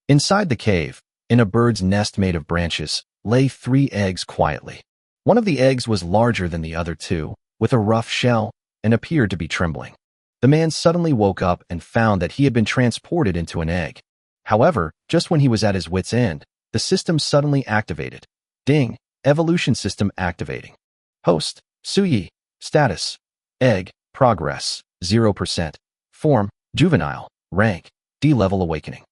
Inside the cave, in a bird's nest made of branches, lay 3 eggs quietly. One of the eggs was larger than the other 2, with a rough shell, and appeared to be trembling. The man suddenly woke up and found that he had been transported into an egg. However, just when he was at his wit's end, the system suddenly activated. Ding! Evolution system activating. Host, Suyi. Status, egg, progress, 0%. Form, juvenile. Rank, D-level awakening.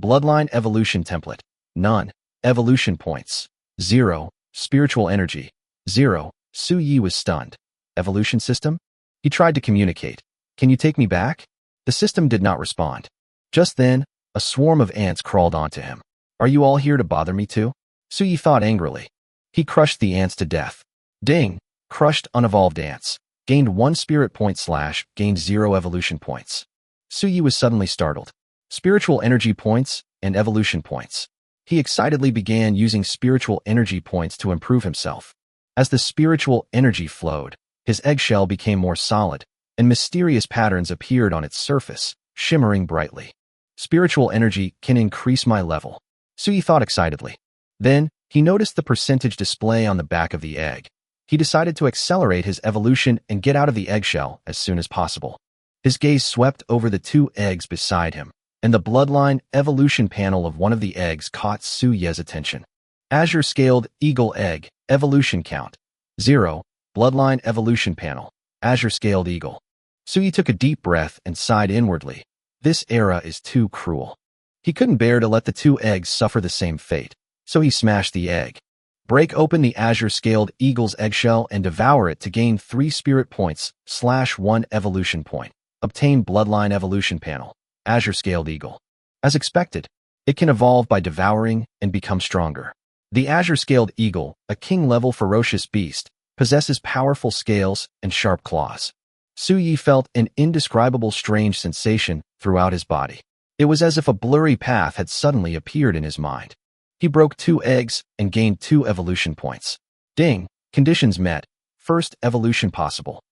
Bloodline evolution template, none. Evolution points, 0. Spiritual energy, 0. Suyi was stunned. Evolution system? He tried to communicate. Can you take me back? The system did not respond. Just then, a swarm of ants crawled onto him. Are you all here to bother me too? Suyi thought angrily. He crushed the ants to death. Ding! Crushed unevolved ants. Gained 1 spirit point / gained 0 evolution points. Suyi was suddenly startled. Spiritual energy points and evolution points. He excitedly began using spiritual energy points to improve himself. As the spiritual energy flowed, his eggshell became more solid, and mysterious patterns appeared on its surface, shimmering brightly. Spiritual energy can increase my level, Suyi thought excitedly. Then, he noticed the percentage display on the back of the egg. He decided to accelerate his evolution and get out of the eggshell as soon as possible. His gaze swept over the 2 eggs beside him, and the bloodline evolution panel of one of the eggs caught Suyi's attention. Azure-scaled eagle egg, evolution count, 0. Bloodline evolution panel, azure-scaled eagle. Suyi took a deep breath and sighed inwardly. This era is too cruel. He couldn't bear to let the 2 eggs suffer the same fate, so he smashed the egg. Break open the azure-scaled eagle's eggshell and devour it to gain 3 spirit points / 1 evolution point. Obtain bloodline evolution panel, azure-scaled eagle. As expected, it can evolve by devouring and become stronger. The azure-scaled eagle, a king-level ferocious beast, possesses powerful scales and sharp claws. Suyi felt an indescribable strange sensation throughout his body. It was as if a blurry path had suddenly appeared in his mind. He broke 2 eggs and gained 2 evolution points. Ding! Conditions met. First evolution possible.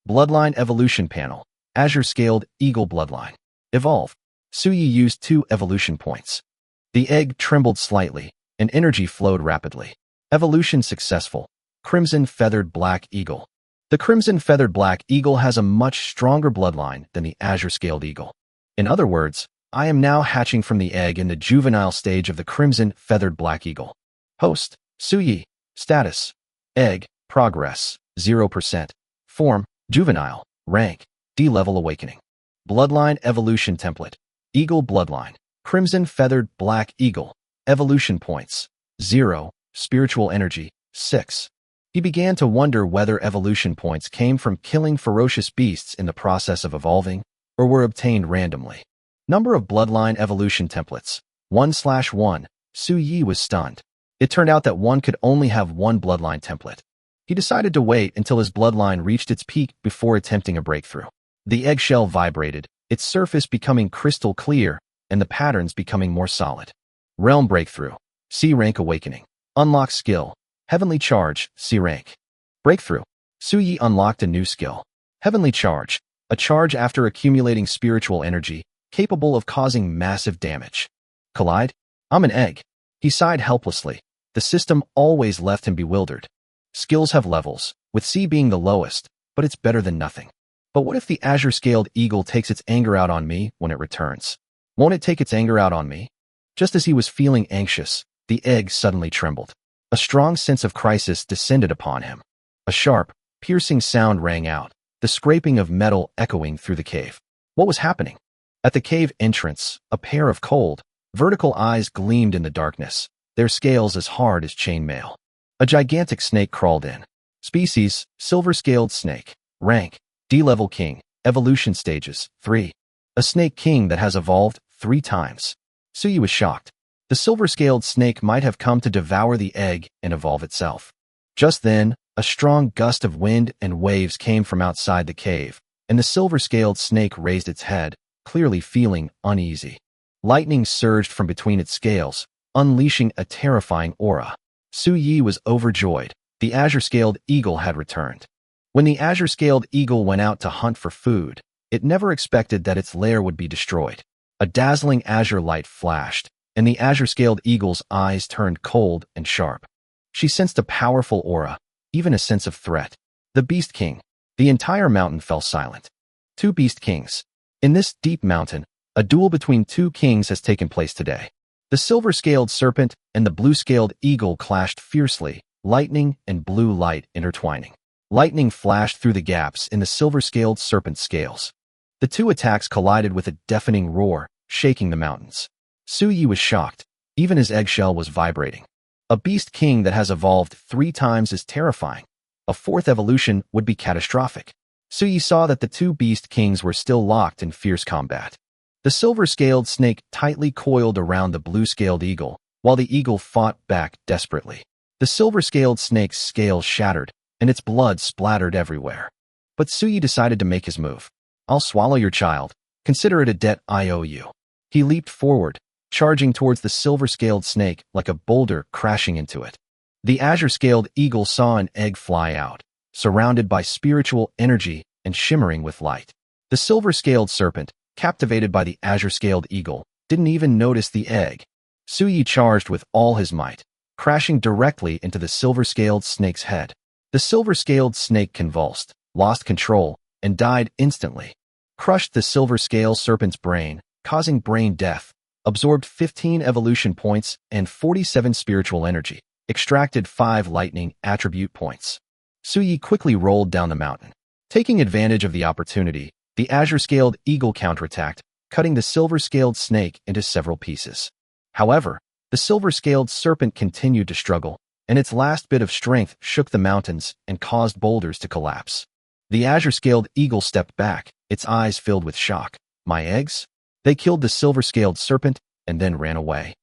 Bloodline evolution panel, azure-scaled eagle bloodline. Evolve. Suyi used 2 evolution points. The egg trembled slightly, and energy flowed rapidly. Evolution successful. Crimson feathered black eagle. The crimson feathered black eagle has a much stronger bloodline than the azure-scaled eagle. In other words, I am now hatching from the egg in the juvenile stage of the crimson feathered black eagle. Host, Suyi. Status, egg, progress, 0%. Form, juvenile. Rank, D-level awakening. Bloodline evolution template, eagle bloodline. Crimson feathered black eagle. Evolution points, 0. Spiritual energy, 6. He began to wonder whether evolution points came from killing ferocious beasts in the process of evolving, or were obtained randomly. Number of bloodline evolution templates, 1/1. Suyi was stunned. It turned out that one could only have 1 bloodline template. He decided to wait until his bloodline reached its peak before attempting a breakthrough. The eggshell vibrated, its surface becoming crystal clear, and the patterns becoming more solid. Realm breakthrough, C rank awakening. Unlock skill, heavenly charge, C rank. Breakthrough, Suyi unlocked a new skill. Heavenly charge, a charge after accumulating spiritual energy, capable of causing massive damage. Collide? I'm an egg. He sighed helplessly. The system always left him bewildered. Skills have levels, with C being the lowest, but it's better than nothing. But what if the azure-scaled eagle takes its anger out on me when it returns? Won't it take its anger out on me? Just as he was feeling anxious, the egg suddenly trembled. A strong sense of crisis descended upon him. A sharp, piercing sound rang out, the scraping of metal echoing through the cave. What was happening? At the cave entrance, a pair of cold, vertical eyes gleamed in the darkness, their scales as hard as chainmail. A gigantic snake crawled in. Species, silver-scaled snake. Rank, D-level king. Evolution stages, 3. A snake king that has evolved 3 times. Suyi was shocked. The silver-scaled snake might have come to devour the egg and evolve itself. Just then, a strong gust of wind and waves came from outside the cave, and the silver-scaled snake raised its head, clearly feeling uneasy. Lightning surged from between its scales, unleashing a terrifying aura. Suyi was overjoyed. The azure-scaled eagle had returned. When the azure-scaled eagle went out to hunt for food, it never expected that its lair would be destroyed. A dazzling azure light flashed, and the azure-scaled eagle's eyes turned cold and sharp. She sensed a powerful aura, even a sense of threat. The Beast King. The entire mountain fell silent. Two Beast Kings. In this deep mountain, a duel between two kings has taken place today. The silver-scaled serpent and the blue-scaled eagle clashed fiercely, lightning and blue light intertwining. Lightning flashed through the gaps in the silver-scaled serpent's scales. The two attacks collided with a deafening roar, shaking the mountains. Su-Yi was shocked. Even his eggshell was vibrating. A beast king that has evolved 3 times is terrifying. A 4th evolution would be catastrophic. Su-Yi saw that the two beast kings were still locked in fierce combat. The silver-scaled snake tightly coiled around the blue-scaled eagle, while the eagle fought back desperately. The silver-scaled snake's scales shattered, and its blood splattered everywhere. But Su-Yi decided to make his move. I'll swallow your child. Consider it a debt I owe you. He leaped forward, charging towards the silver-scaled snake like a boulder crashing into it. The azure-scaled eagle saw an egg fly out, surrounded by spiritual energy and shimmering with light. The silver-scaled serpent, captivated by the azure-scaled eagle, didn't even notice the egg. Su-Yi charged with all his might, crashing directly into the silver-scaled snake's head. The silver-scaled snake convulsed, lost control, and died instantly. Crushed the silver-scaled serpent's brain, causing brain death, absorbed 15 evolution points and 47 spiritual energy, extracted 5 lightning attribute points. Su-Yi quickly rolled down the mountain. Taking advantage of the opportunity, the azure-scaled eagle counterattacked, cutting the silver-scaled snake into several pieces. However, the silver-scaled serpent continued to struggle, and its last bit of strength shook the mountains and caused boulders to collapse. The azure-scaled eagle stepped back, its eyes filled with shock. My eggs? They killed the silver-scaled serpent and then ran away.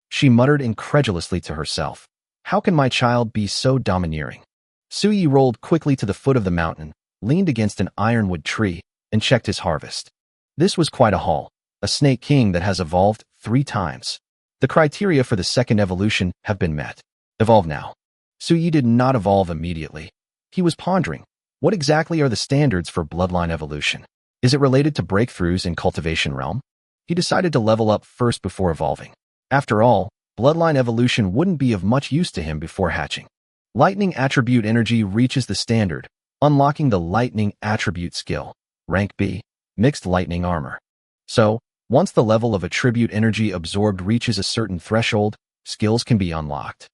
She muttered incredulously to herself. How can my child be so domineering? Su-Yi rolled quickly to the foot of the mountain, leaned against an ironwood tree, and checked his harvest. This was quite a haul, a snake king that has evolved 3 times. The criteria for the 2nd evolution have been met. Evolve now. Su-Yi did not evolve immediately. He was pondering, what exactly are the standards for bloodline evolution? Is it related to breakthroughs in cultivation realm? He decided to level up first before evolving. After all, bloodline evolution wouldn't be of much use to him before hatching. Lightning attribute energy reaches the standard, unlocking the lightning attribute skill. Rank B, mixed lightning armor. So, once the level of attribute energy absorbed reaches a certain threshold, skills can be unlocked.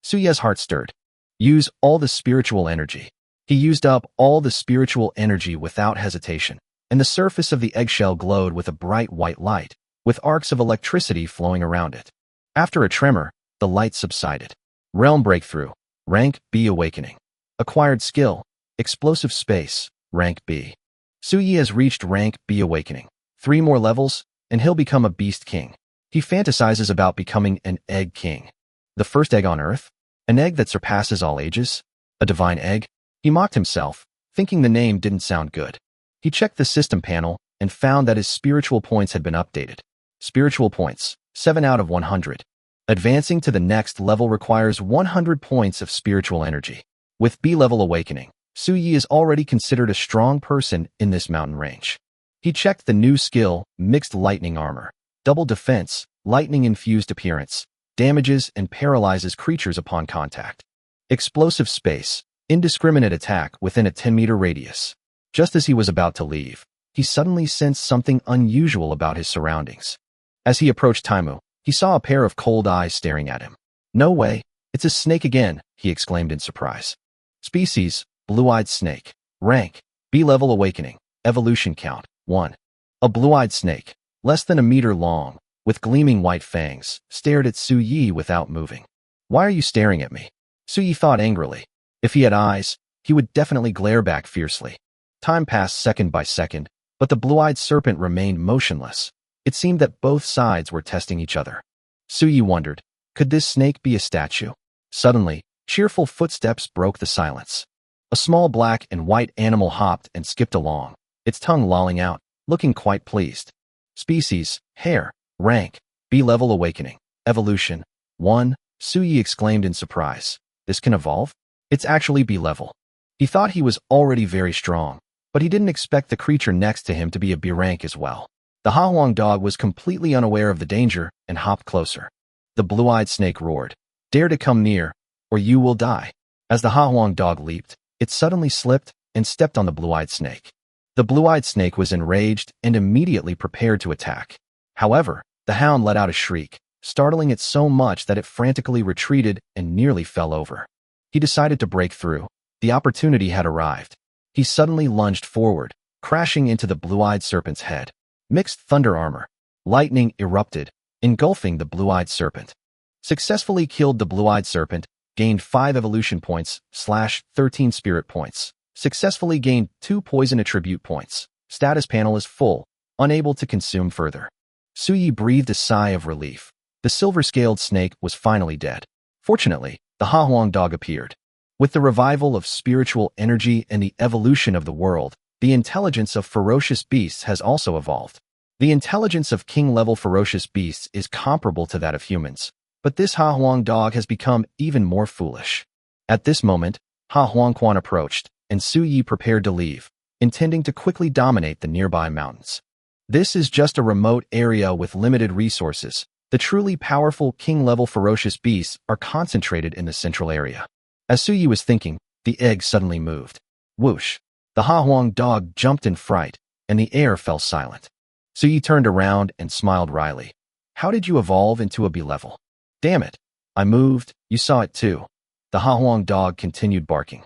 Su-Yi's heart stirred. Use all the spiritual energy. He used up all the spiritual energy without hesitation, and the surface of the eggshell glowed with a bright white light, with arcs of electricity flowing around it. After a tremor, the light subsided. Realm breakthrough. Rank B awakening. Acquired skill. Explosive space. Rank B. Su-Yi has reached rank B awakening. 3 more levels, and he'll become a beast king. He fantasizes about becoming an egg king. The first egg on Earth? An egg that surpasses all ages? A divine egg? He mocked himself, thinking the name didn't sound good. He checked the system panel and found that his spiritual points had been updated. Spiritual points, 7 out of 100. Advancing to the next level requires 100 points of spiritual energy. With B-level awakening, Su-Yi is already considered a strong person in this mountain range. He checked the new skill, mixed lightning armor. Double defense, lightning-infused appearance, damages and paralyzes creatures upon contact. Explosive space, indiscriminate attack within a 10-meter radius. Just as he was about to leave, he suddenly sensed something unusual about his surroundings. As he approached Taimu, he saw a pair of cold eyes staring at him. No way, it's a snake again, he exclaimed in surprise. Species, blue-eyed snake. Rank, B-level awakening. Evolution count, 1. A blue-eyed snake, less than a meter long, with gleaming white fangs, stared at Su-Yi without moving. Why are you staring at me? Su-Yi thought angrily. If he had eyes, he would definitely glare back fiercely. Time passed second by second, but the blue-eyed serpent remained motionless. It seemed that both sides were testing each other. Su-Yi wondered, could this snake be a statue? Suddenly, cheerful footsteps broke the silence. A small black and white animal hopped and skipped along, its tongue lolling out, looking quite pleased. Species, hare. Rank, B-level awakening. Evolution, 1. Su-Yi exclaimed in surprise. This can evolve? It's actually B-level. He thought he was already very strong, but he didn't expect the creature next to him to be a B rank as well. The Hahuang dog was completely unaware of the danger and hopped closer. The blue-eyed snake roared. Dare to come near, or you will die. As the Ha Huang dog leaped, it suddenly slipped and stepped on the blue-eyed snake. The blue-eyed snake was enraged and immediately prepared to attack. However, the hound let out a shriek, startling it so much that it frantically retreated and nearly fell over. He decided to break through. The opportunity had arrived. He suddenly lunged forward, crashing into the blue-eyed serpent's head. Mixed thunder armor. Lightning erupted, engulfing the blue-eyed serpent. Successfully killed the blue-eyed serpent, gained 5 evolution points, /13 spirit points. Successfully gained 2 poison attribute points. Status panel is full, unable to consume further. Suyi breathed a sigh of relief. The silver-scaled snake was finally dead. Fortunately, the Ha Huang dog appeared. With the revival of spiritual energy and the evolution of the world, the intelligence of ferocious beasts has also evolved. The intelligence of king-level ferocious beasts is comparable to that of humans, but this Ha Huang dog has become even more foolish. At this moment, Ha Huang Quan approached, and Suyi prepared to leave, intending to quickly dominate the nearby mountains. This is just a remote area with limited resources. The truly powerful king-level ferocious beasts are concentrated in the central area. As Suyi was thinking, the egg suddenly moved. Whoosh! The Ha Huang dog jumped in fright, and the air fell silent. Suyi turned around and smiled wryly. How did you evolve into a B-level? Damn it! I moved, you saw it too. The Ha Huang dog continued barking.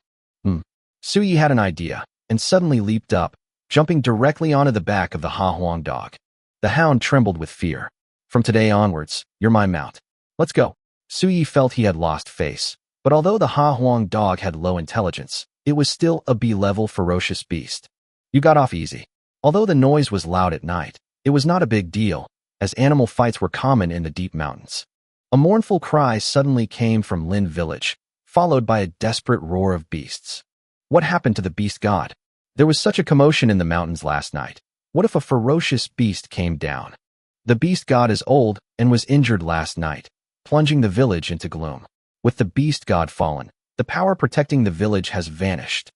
Suyi had an idea, and suddenly leaped up, jumping directly onto the back of the Ha Huang dog. The hound trembled with fear. From today onwards, you're my mount. Let's go. Suyi felt he had lost face, but although the Ha Huang dog had low intelligence, it was still a B-level ferocious beast. You got off easy. Although the noise was loud at night, it was not a big deal, as animal fights were common in the deep mountains. A mournful cry suddenly came from Lin village, followed by a desperate roar of beasts. What happened to the beast god? There was such a commotion in the mountains last night. What if a ferocious beast came down? The beast god is old and was injured last night, plunging the village into gloom. With the beast god fallen, the power protecting the village has vanished.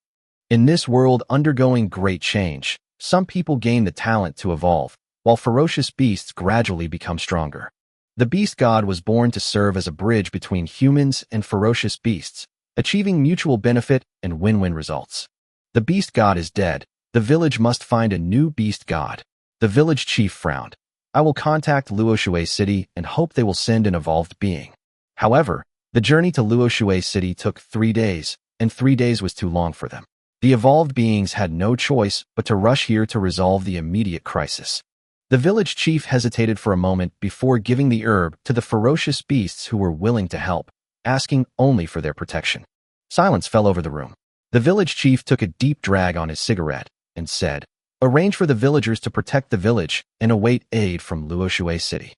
In this world undergoing great change, some people gain the talent to evolve, while ferocious beasts gradually become stronger. The beast god was born to serve as a bridge between humans and ferocious beasts, achieving mutual benefit and win-win results. The beast god is dead. The village must find a new beast god. The village chief frowned. I will contact Luoshui City and hope they will send an evolved being. However, the journey to Luoshui City took 3 days, and 3 days was too long for them. The evolved beings had no choice but to rush here to resolve the immediate crisis. The village chief hesitated for a moment before giving the herb to the ferocious beasts who were willing to help, asking only for their protection. Silence fell over the room. The village chief took a deep drag on his cigarette and said, arrange for the villagers to protect the village and await aid from Luoshui City.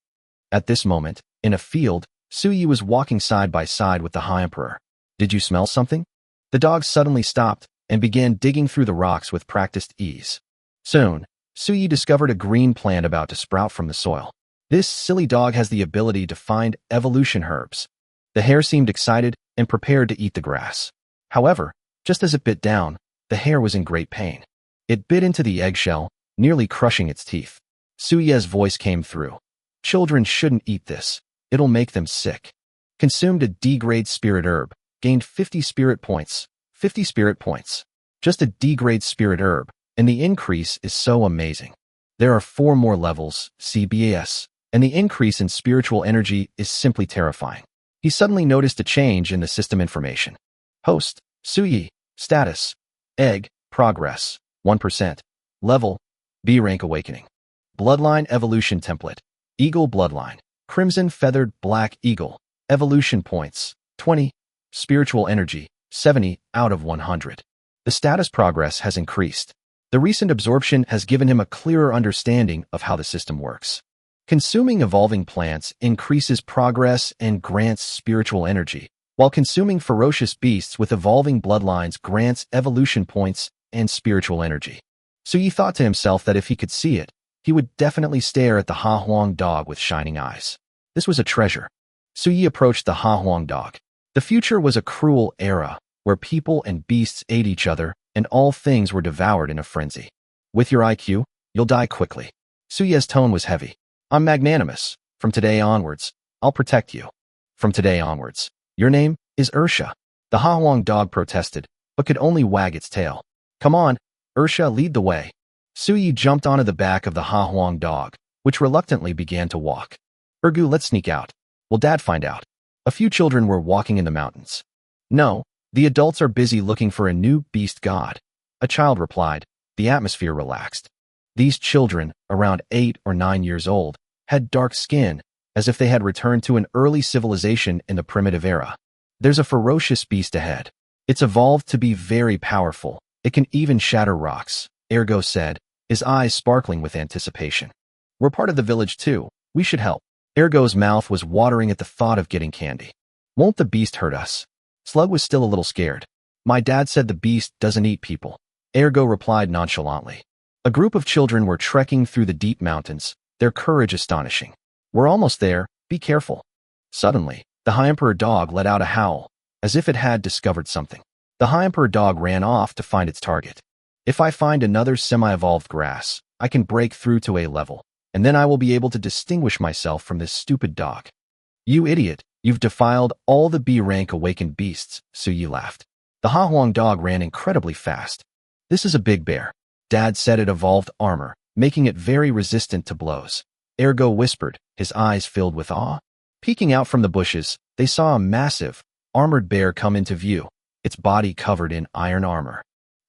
At this moment, in a field, Suyi was walking side by side with the High Emperor. Did you smell something? The dog suddenly stopped and began digging through the rocks with practiced ease. Soon, Suyi discovered a green plant about to sprout from the soil. This silly dog has the ability to find evolution herbs. The hare seemed excited and prepared to eat the grass. However, just as it bit down, the hare was in great pain. It bit into the eggshell, nearly crushing its teeth. Suyi's voice came through. Children shouldn't eat this. It'll make them sick. Consumed a D-grade spirit herb, gained 50 spirit points. 50 spirit points. Just a D-grade spirit herb, and the increase is so amazing. There are 4 more levels, CBS, and the increase in spiritual energy is simply terrifying. He suddenly noticed a change in the system information. Host, Suyi, status, egg, progress, 1%, level, B rank awakening. Bloodline evolution template, eagle bloodline, crimson feathered black eagle, evolution points, 20, spiritual energy, 70 out of 100. The status progress has increased. The recent absorption has given him a clearer understanding of how the system works. Consuming evolving plants increases progress and grants spiritual energy, while consuming ferocious beasts with evolving bloodlines grants evolution points and spiritual energy. So he thought to himself that if he could see it, he would definitely stare at the Ha Huang dog with shining eyes. This was a treasure. Suyi approached the Ha Huang dog. The future was a cruel era, where people and beasts ate each other, and all things were devoured in a frenzy. With your IQ, you'll die quickly. Suyi's tone was heavy. I'm magnanimous. From today onwards, I'll protect you. From today onwards. Your name is Ursha. The Hahwang dog protested, but could only wag its tail. Come on, Ursha, lead the way. Suyi jumped onto the back of the Hahwang dog, which reluctantly began to walk. Ergu, let's sneak out. Will Dad find out? A few children were walking in the mountains. No, the adults are busy looking for a new beast god. A child replied. The atmosphere relaxed. These children, around 8 or 9 years old, had dark skin, as if they had returned to an early civilization in the primitive era. There's a ferocious beast ahead. It's evolved to be very powerful. It can even shatter rocks, Ergo said, his eyes sparkling with anticipation. We're part of the village too. We should help. Ergo's mouth was watering at the thought of getting candy. Won't the beast hurt us? Slug was still a little scared. My dad said the beast doesn't eat people. Ergo replied nonchalantly. A group of children were trekking through the deep mountains, their courage astonishing. We're almost there, be careful. Suddenly, the High Emperor dog let out a howl, as if it had discovered something. The High Emperor dog ran off to find its target. If I find another semi-evolved grass, I can break through to A level, and then I will be able to distinguish myself from this stupid dog. You idiot, you've defiled all the B-rank awakened beasts, Suyi laughed. The Hahwang dog ran incredibly fast. This is a big bear. Dad said it evolved armor, making it very resistant to blows. Ergo whispered, his eyes filled with awe. Peeking out from the bushes, they saw a massive, armored bear come into view, its body covered in iron armor.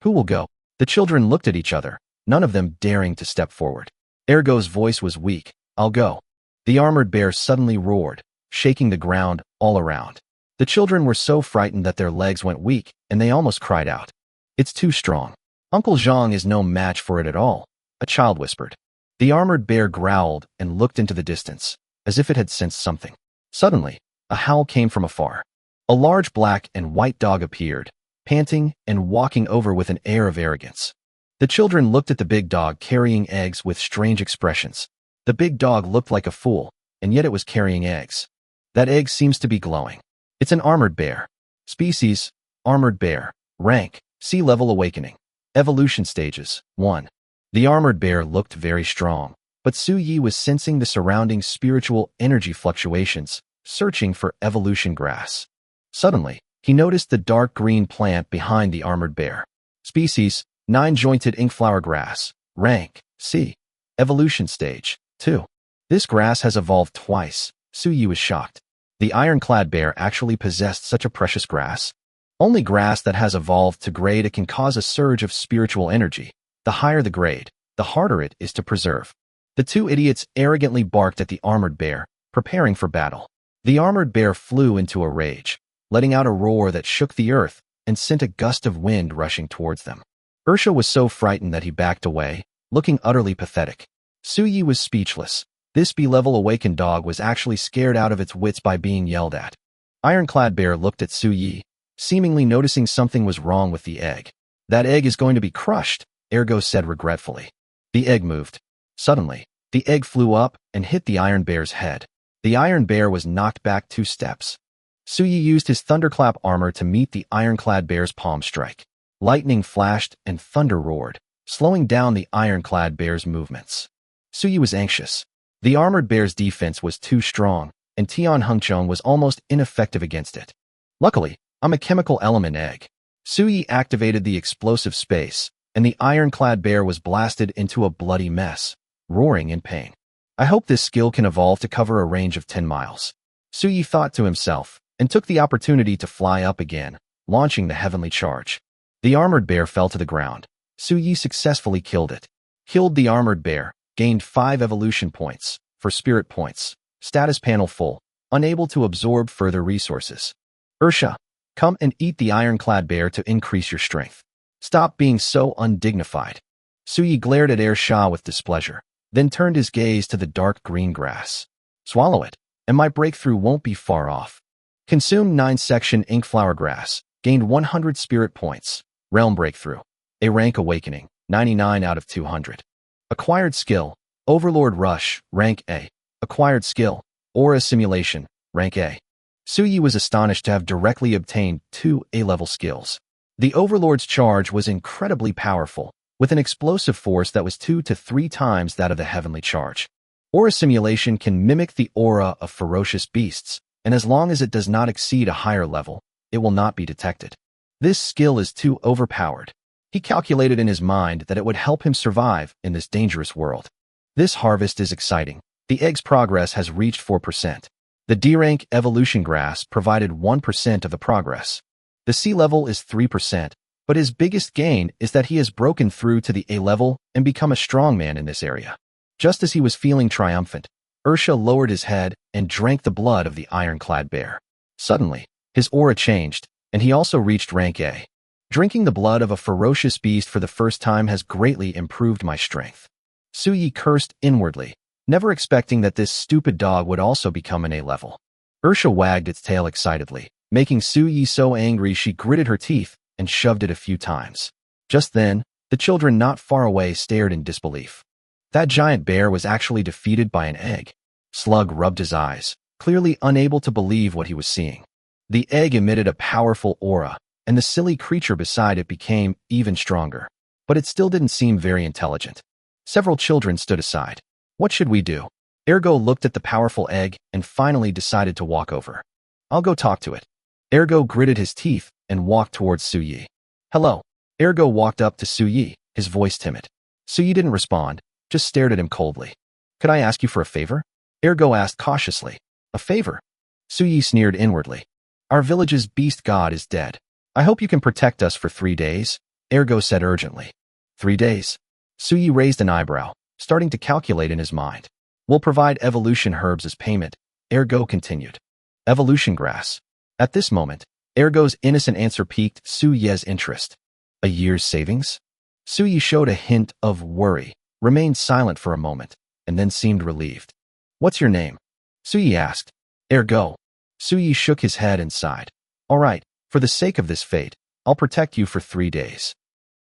Who will go? The children looked at each other, none of them daring to step forward. Ergo's voice was weak. I'll go. The armored bear suddenly roared, shaking the ground all around. The children were so frightened that their legs went weak, and they almost cried out. It's too strong. Uncle Zhang is no match for it at all, a child whispered. The armored bear growled and looked into the distance, as if it had sensed something. Suddenly, a howl came from afar. A large black and white dog appeared, panting and walking over with an air of arrogance. The children looked at the big dog carrying eggs with strange expressions. The big dog looked like a fool, and yet it was carrying eggs. That egg seems to be glowing. It's an armored bear. Species, armored bear. Rank, C-level awakening. Evolution stages, 1. The armored bear looked very strong, but Suyi was sensing the surrounding spiritual energy fluctuations, searching for evolution grass. Suddenly, he noticed the dark green plant behind the armored bear. Species, 9-jointed inkflower grass. Rank, C. Evolution stage, 2. This grass has evolved twice. Suyi was shocked. The ironclad bear actually possessed such a precious grass. Only grass that has evolved to grade it can cause a surge of spiritual energy. The higher the grade, the harder it is to preserve. The two idiots arrogantly barked at the armored bear, preparing for battle. The armored bear flew into a rage, letting out a roar that shook the earth and sent a gust of wind rushing towards them. Ursha was so frightened that he backed away, looking utterly pathetic. Suyi was speechless. This B-level awakened dog was actually scared out of its wits by being yelled at. Ironclad bear looked at Suyi, seemingly noticing something was wrong with the egg. That egg is going to be crushed, Ergo said regretfully. The egg moved. Suddenly, the egg flew up and hit the iron bear's head. The iron bear was knocked back 2 steps. Suyi used his thunderclap armor to meet the ironclad bear's palm strike. Lightning flashed and thunder roared, slowing down the ironclad bear's movements. Suyi was anxious. The armored bear's defense was too strong, and Tian Hengchong was almost ineffective against it. Luckily, I'm a chemical element egg. Suyi activated the explosive space, and the ironclad bear was blasted into a bloody mess, roaring in pain. I hope this skill can evolve to cover a range of 10 miles. Suyi thought to himself, and took the opportunity to fly up again, launching the heavenly charge. The armored bear fell to the ground. Suyi successfully killed it. Killed the armored bear, gained 5 evolution points, for spirit points, status panel full, unable to absorb further resources. Ursha, come and eat the ironclad bear to increase your strength. Stop being so undignified. Suyi glared at Ursha with displeasure, then turned his gaze to the dark green grass. Swallow it, and my breakthrough won't be far off. Consumed 9-section inkflower grass, gained 100 spirit points, realm breakthrough, a rank awakening, 99 out of 200. Acquired skill, Overlord Rush, rank A. Acquired skill, Aura Simulation, rank A. Suyi was astonished to have directly obtained 2 A-level skills. The Overlord's charge was incredibly powerful, with an explosive force that was 2 to 3 times that of the heavenly charge. Aura simulation can mimic the aura of ferocious beasts, and as long as it does not exceed a higher level, it will not be detected. This skill is too overpowered. He calculated in his mind that it would help him survive in this dangerous world. This harvest is exciting. The egg's progress has reached 4%. The D-rank evolution grass provided 1% of the progress. The C level is 3%, but his biggest gain is that he has broken through to the A level and become a strongman in this area. Just as he was feeling triumphant, Ursha lowered his head and drank the blood of the ironclad bear. Suddenly, his aura changed, and he also reached rank A. Drinking the blood of a ferocious beast for the first time has greatly improved my strength. Suyi cursed inwardly, never expecting that this stupid dog would also become an A level. Ursha wagged its tail excitedly, making Suyi so angry she gritted her teeth and shoved it a few times. Just then, the children not far away stared in disbelief. That giant bear was actually defeated by an egg. Slug rubbed his eyes, clearly unable to believe what he was seeing. The egg emitted a powerful aura, and the silly creature beside it became even stronger. But it still didn't seem very intelligent. Several children stood aside. What should we do? Ergo looked at the powerful egg and finally decided to walk over. I'll go talk to it. Ergo gritted his teeth and walked towards Suyi. Hello. Ergo walked up to Suyi, his voice timid. Suyi didn't respond, just stared at him coldly. Could I ask you for a favor? Ergo asked cautiously. A favor? Suyi sneered inwardly. Our village's beast god is dead. I hope you can protect us for 3 days, Ergo said urgently. 3 days? Suyi raised an eyebrow, starting to calculate in his mind. We'll provide evolution herbs as payment, Ergo continued. Evolution grass. At this moment, Ergo's innocent answer piqued Suyi's interest. A year's savings? Suyi showed a hint of worry, remained silent for a moment, and then seemed relieved. What's your name? Suyi asked. Ergo. Suyi shook his head and sighed. All right, for the sake of this fate, I'll protect you for 3 days.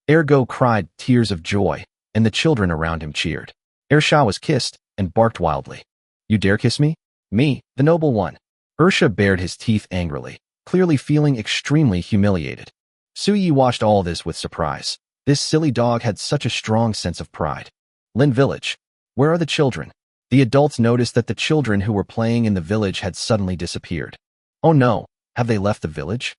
Ergo cried tears of joy, and the children around him cheered. Ersha was kissed and barked wildly. You dare kiss me? Me, the noble one. Ursha bared his teeth angrily, clearly feeling extremely humiliated. Suyi watched all this with surprise. This silly dog had such a strong sense of pride. Lin Village. Where are the children? The adults noticed that the children who were playing in the village had suddenly disappeared. Oh no, have they left the village?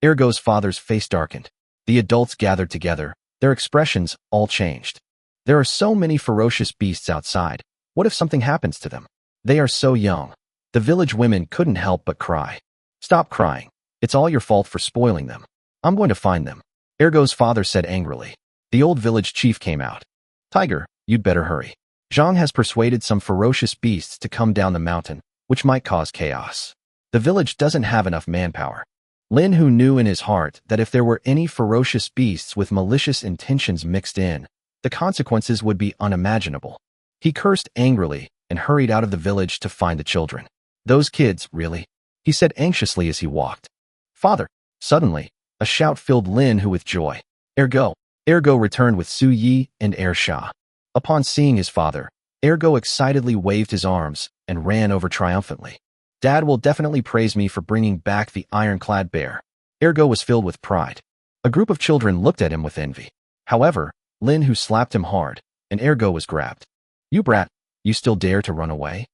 Ergo's father's face darkened. The adults gathered together, their expressions all changed. There are so many ferocious beasts outside. What if something happens to them? They are so young. The village women couldn't help but cry. Stop crying. It's all your fault for spoiling them. I'm going to find them. Ergo's father said angrily. The old village chief came out. Tiger, you'd better hurry. Zhang has persuaded some ferocious beasts to come down the mountain, which might cause chaos. The village doesn't have enough manpower. Lin, who knew in his heart that if there were any ferocious beasts with malicious intentions mixed in, the consequences would be unimaginable. He cursed angrily and hurried out of the village to find the children. Those kids, really? He said anxiously as he walked. Father! Suddenly, a shout filled Lin Hu with joy. Ergo! Ergo returned with Suyi and Ersha. Upon seeing his father, Ergo excitedly waved his arms and ran over triumphantly. Dad will definitely praise me for bringing back the ironclad bear. Ergo was filled with pride. A group of children looked at him with envy. However, Lin Hu slapped him hard, and Ergo was grabbed. You brat, you still dare to run away?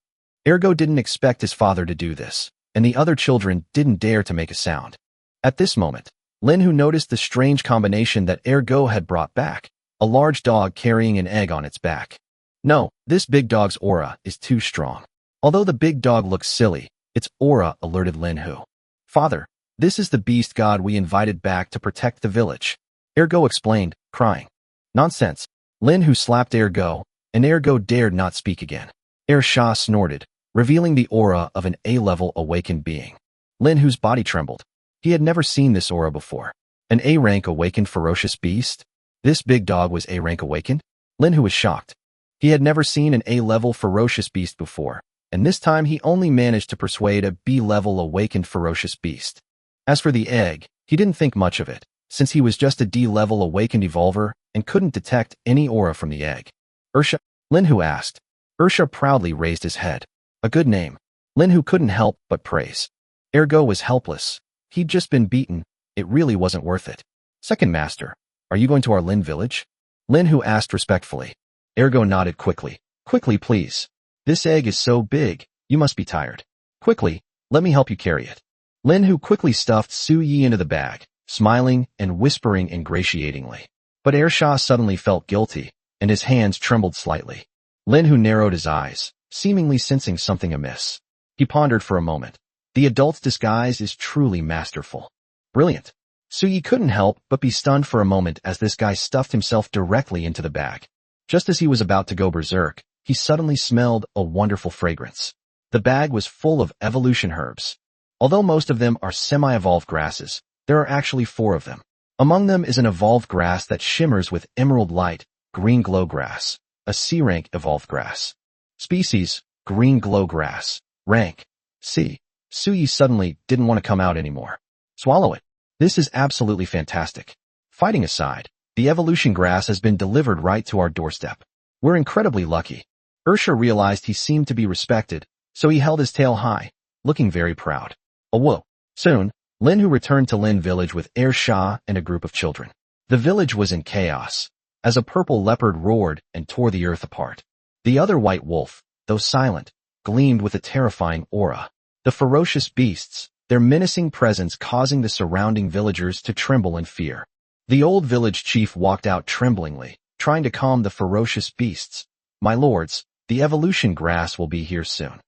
Ergo didn't expect his father to do this, and the other children didn't dare to make a sound. At this moment, Lin Hu noticed the strange combination that Ergo had brought back. A large dog carrying an egg on its back. No, this big dog's aura is too strong. Although the big dog looks silly, its aura alerted Lin Hu. Father, this is the beast god we invited back to protect the village. Ergo explained, crying. Nonsense. Lin Hu slapped Ergo, and Ergo dared not speak again. Ersha snorted, revealing the aura of an A-level awakened being. Lin Hu's body trembled. He had never seen this aura before. An A-rank awakened ferocious beast? This big dog was A-rank awakened? Lin Hu was shocked. He had never seen an A-level ferocious beast before, and this time he only managed to persuade a B-level awakened ferocious beast. As for the egg, he didn't think much of it, since he was just a D-level awakened evolver and couldn't detect any aura from the egg. Ursha? Lin Hu asked. Ursha proudly raised his head. A good name. Lin Hu couldn't help but praise. Ergo was helpless. He'd just been beaten. It really wasn't worth it. Second master. Are you going to our Lin village? Lin Hu asked respectfully. Ergo nodded quickly. Quickly, please. This egg is so big, you must be tired. Quickly, let me help you carry it. Lin Hu quickly stuffed Su Yi into the bag, smiling and whispering ingratiatingly. But Ersha suddenly felt guilty, and his hands trembled slightly. Lin Hu narrowed his eyes, seemingly sensing something amiss. He pondered for a moment. The adult's disguise is truly masterful. Brilliant. Su Yi couldn't help but be stunned for a moment as this guy stuffed himself directly into the bag. Just as he was about to go berserk, he suddenly smelled a wonderful fragrance. The bag was full of evolution herbs. Although most of them are semi-evolved grasses, there are actually 4 of them. Among them is an evolved grass that shimmers with emerald light, green glow grass, a C-rank evolved grass. Species, green glow grass. Rank, C. Su Yi suddenly didn't want to come out anymore. Swallow it. This is absolutely fantastic. Fighting aside, the evolution grass has been delivered right to our doorstep. We're incredibly lucky. Ursha realized he seemed to be respected, so he held his tail high, looking very proud. Whoa. Soon, Lin Hu returned to Lin village with Ersha and a group of children. The village was in chaos, as a purple leopard roared and tore the earth apart. The other white wolf, though silent, gleamed with a terrifying aura. The ferocious beasts, their menacing presence causing the surrounding villagers to tremble in fear. The old village chief walked out tremblingly, trying to calm the ferocious beasts. My lords, the evolution grass will be here soon.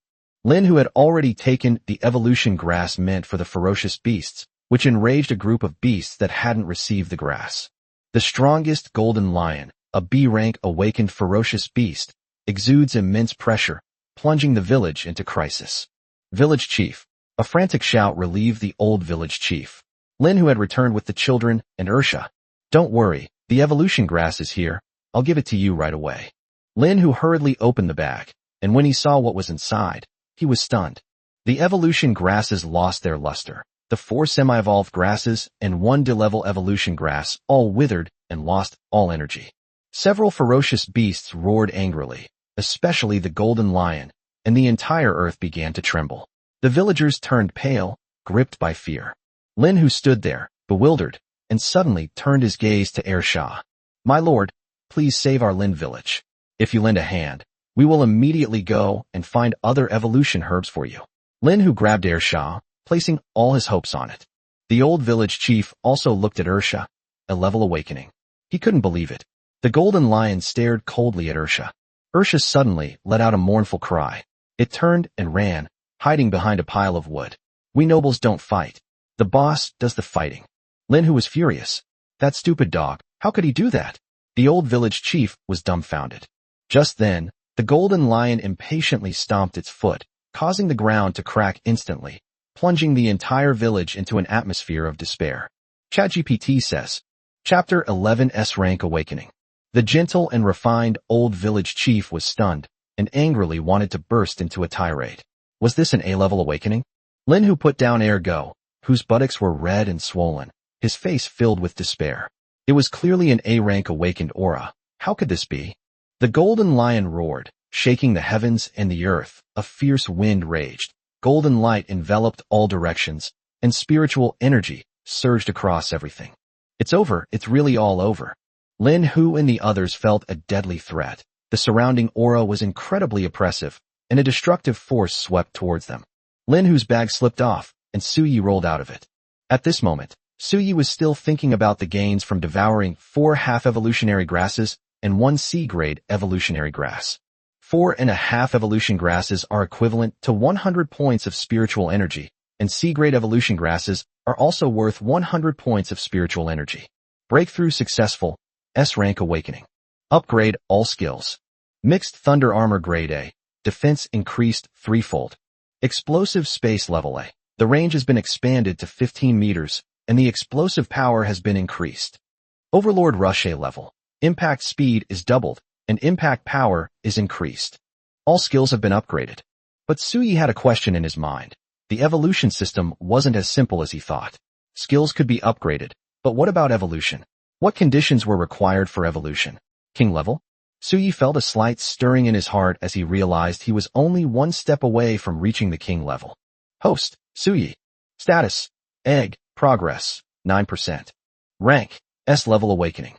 Lin, who had already taken the evolution grass meant for the ferocious beasts, which enraged a group of beasts that hadn't received the grass. The strongest golden lion, a B-rank awakened ferocious beast, exudes immense pressure, plunging the village into crisis. Village chief. A frantic shout relieved the old village chief. Lin, who had returned with the children, and Ursha. Don't worry, the evolution grass is here. I'll give it to you right away. Lin, who hurriedly opened the bag, and when he saw what was inside, he was stunned. The evolution grasses lost their luster. The 4 semi-evolved grasses and 1 D-level evolution grass all withered and lost all energy. Several ferocious beasts roared angrily, especially the golden lion, and the entire earth began to tremble. The villagers turned pale, gripped by fear. Lin, who stood there, bewildered, and suddenly turned his gaze to Ersha. My lord, please save our Lin village. If you lend a hand, we will immediately go and find other evolution herbs for you. Lin, who grabbed Ersha, placing all his hopes on it. The old village chief also looked at Ursha, a level awakening. He couldn't believe it. The golden lion stared coldly at Ursha. Ursha suddenly let out a mournful cry. It turned and ran, hiding behind a pile of wood. We nobles don't fight. The boss does the fighting. Lin, who was furious. That stupid dog, how could he do that? The old village chief was dumbfounded. Just then, the golden lion impatiently stomped its foot, causing the ground to crack instantly, plunging the entire village into an atmosphere of despair. ChatGPT says, Chapter 11 S-Rank Awakening. The gentle and refined old village chief was stunned, and angrily wanted to burst into a tirade. Was this an A-level awakening? Lin, who put down Ergo, whose buttocks were red and swollen, his face filled with despair. It was clearly an A-rank awakened aura. How could this be? The golden lion roared, shaking the heavens and the earth. A fierce wind raged. Golden light enveloped all directions, and spiritual energy surged across everything. It's over, it's really all over. Lin, Hu and the others felt a deadly threat. The surrounding aura was incredibly oppressive, and a destructive force swept towards them. Lin, Hu's bag slipped off, and Su Yi rolled out of it. At this moment, Su Yi was still thinking about the gains from devouring 4 half-evolutionary grasses and 1 C-grade evolutionary grass. 4.5 evolution grasses are equivalent to 100 points of spiritual energy, and C-grade evolution grasses are also worth 100 points of spiritual energy. Breakthrough successful. S-Rank Awakening. Upgrade all skills. Mixed Thunder Armor Grade A. Defense increased 3-fold. Explosive Space Level A. The range has been expanded to 15 meters, and the explosive power has been increased. Overlord Rush A Level. Impact speed is doubled, and impact power is increased. All skills have been upgraded. But Su Yi had a question in his mind. The evolution system wasn't as simple as he thought. Skills could be upgraded, but what about evolution? What conditions were required for evolution? King level? Su Yi felt a slight stirring in his heart as he realized he was only 1 step away from reaching the king level. Host, Su Yi. Status, Egg, Progress, 9%. Rank, S-Level Awakening.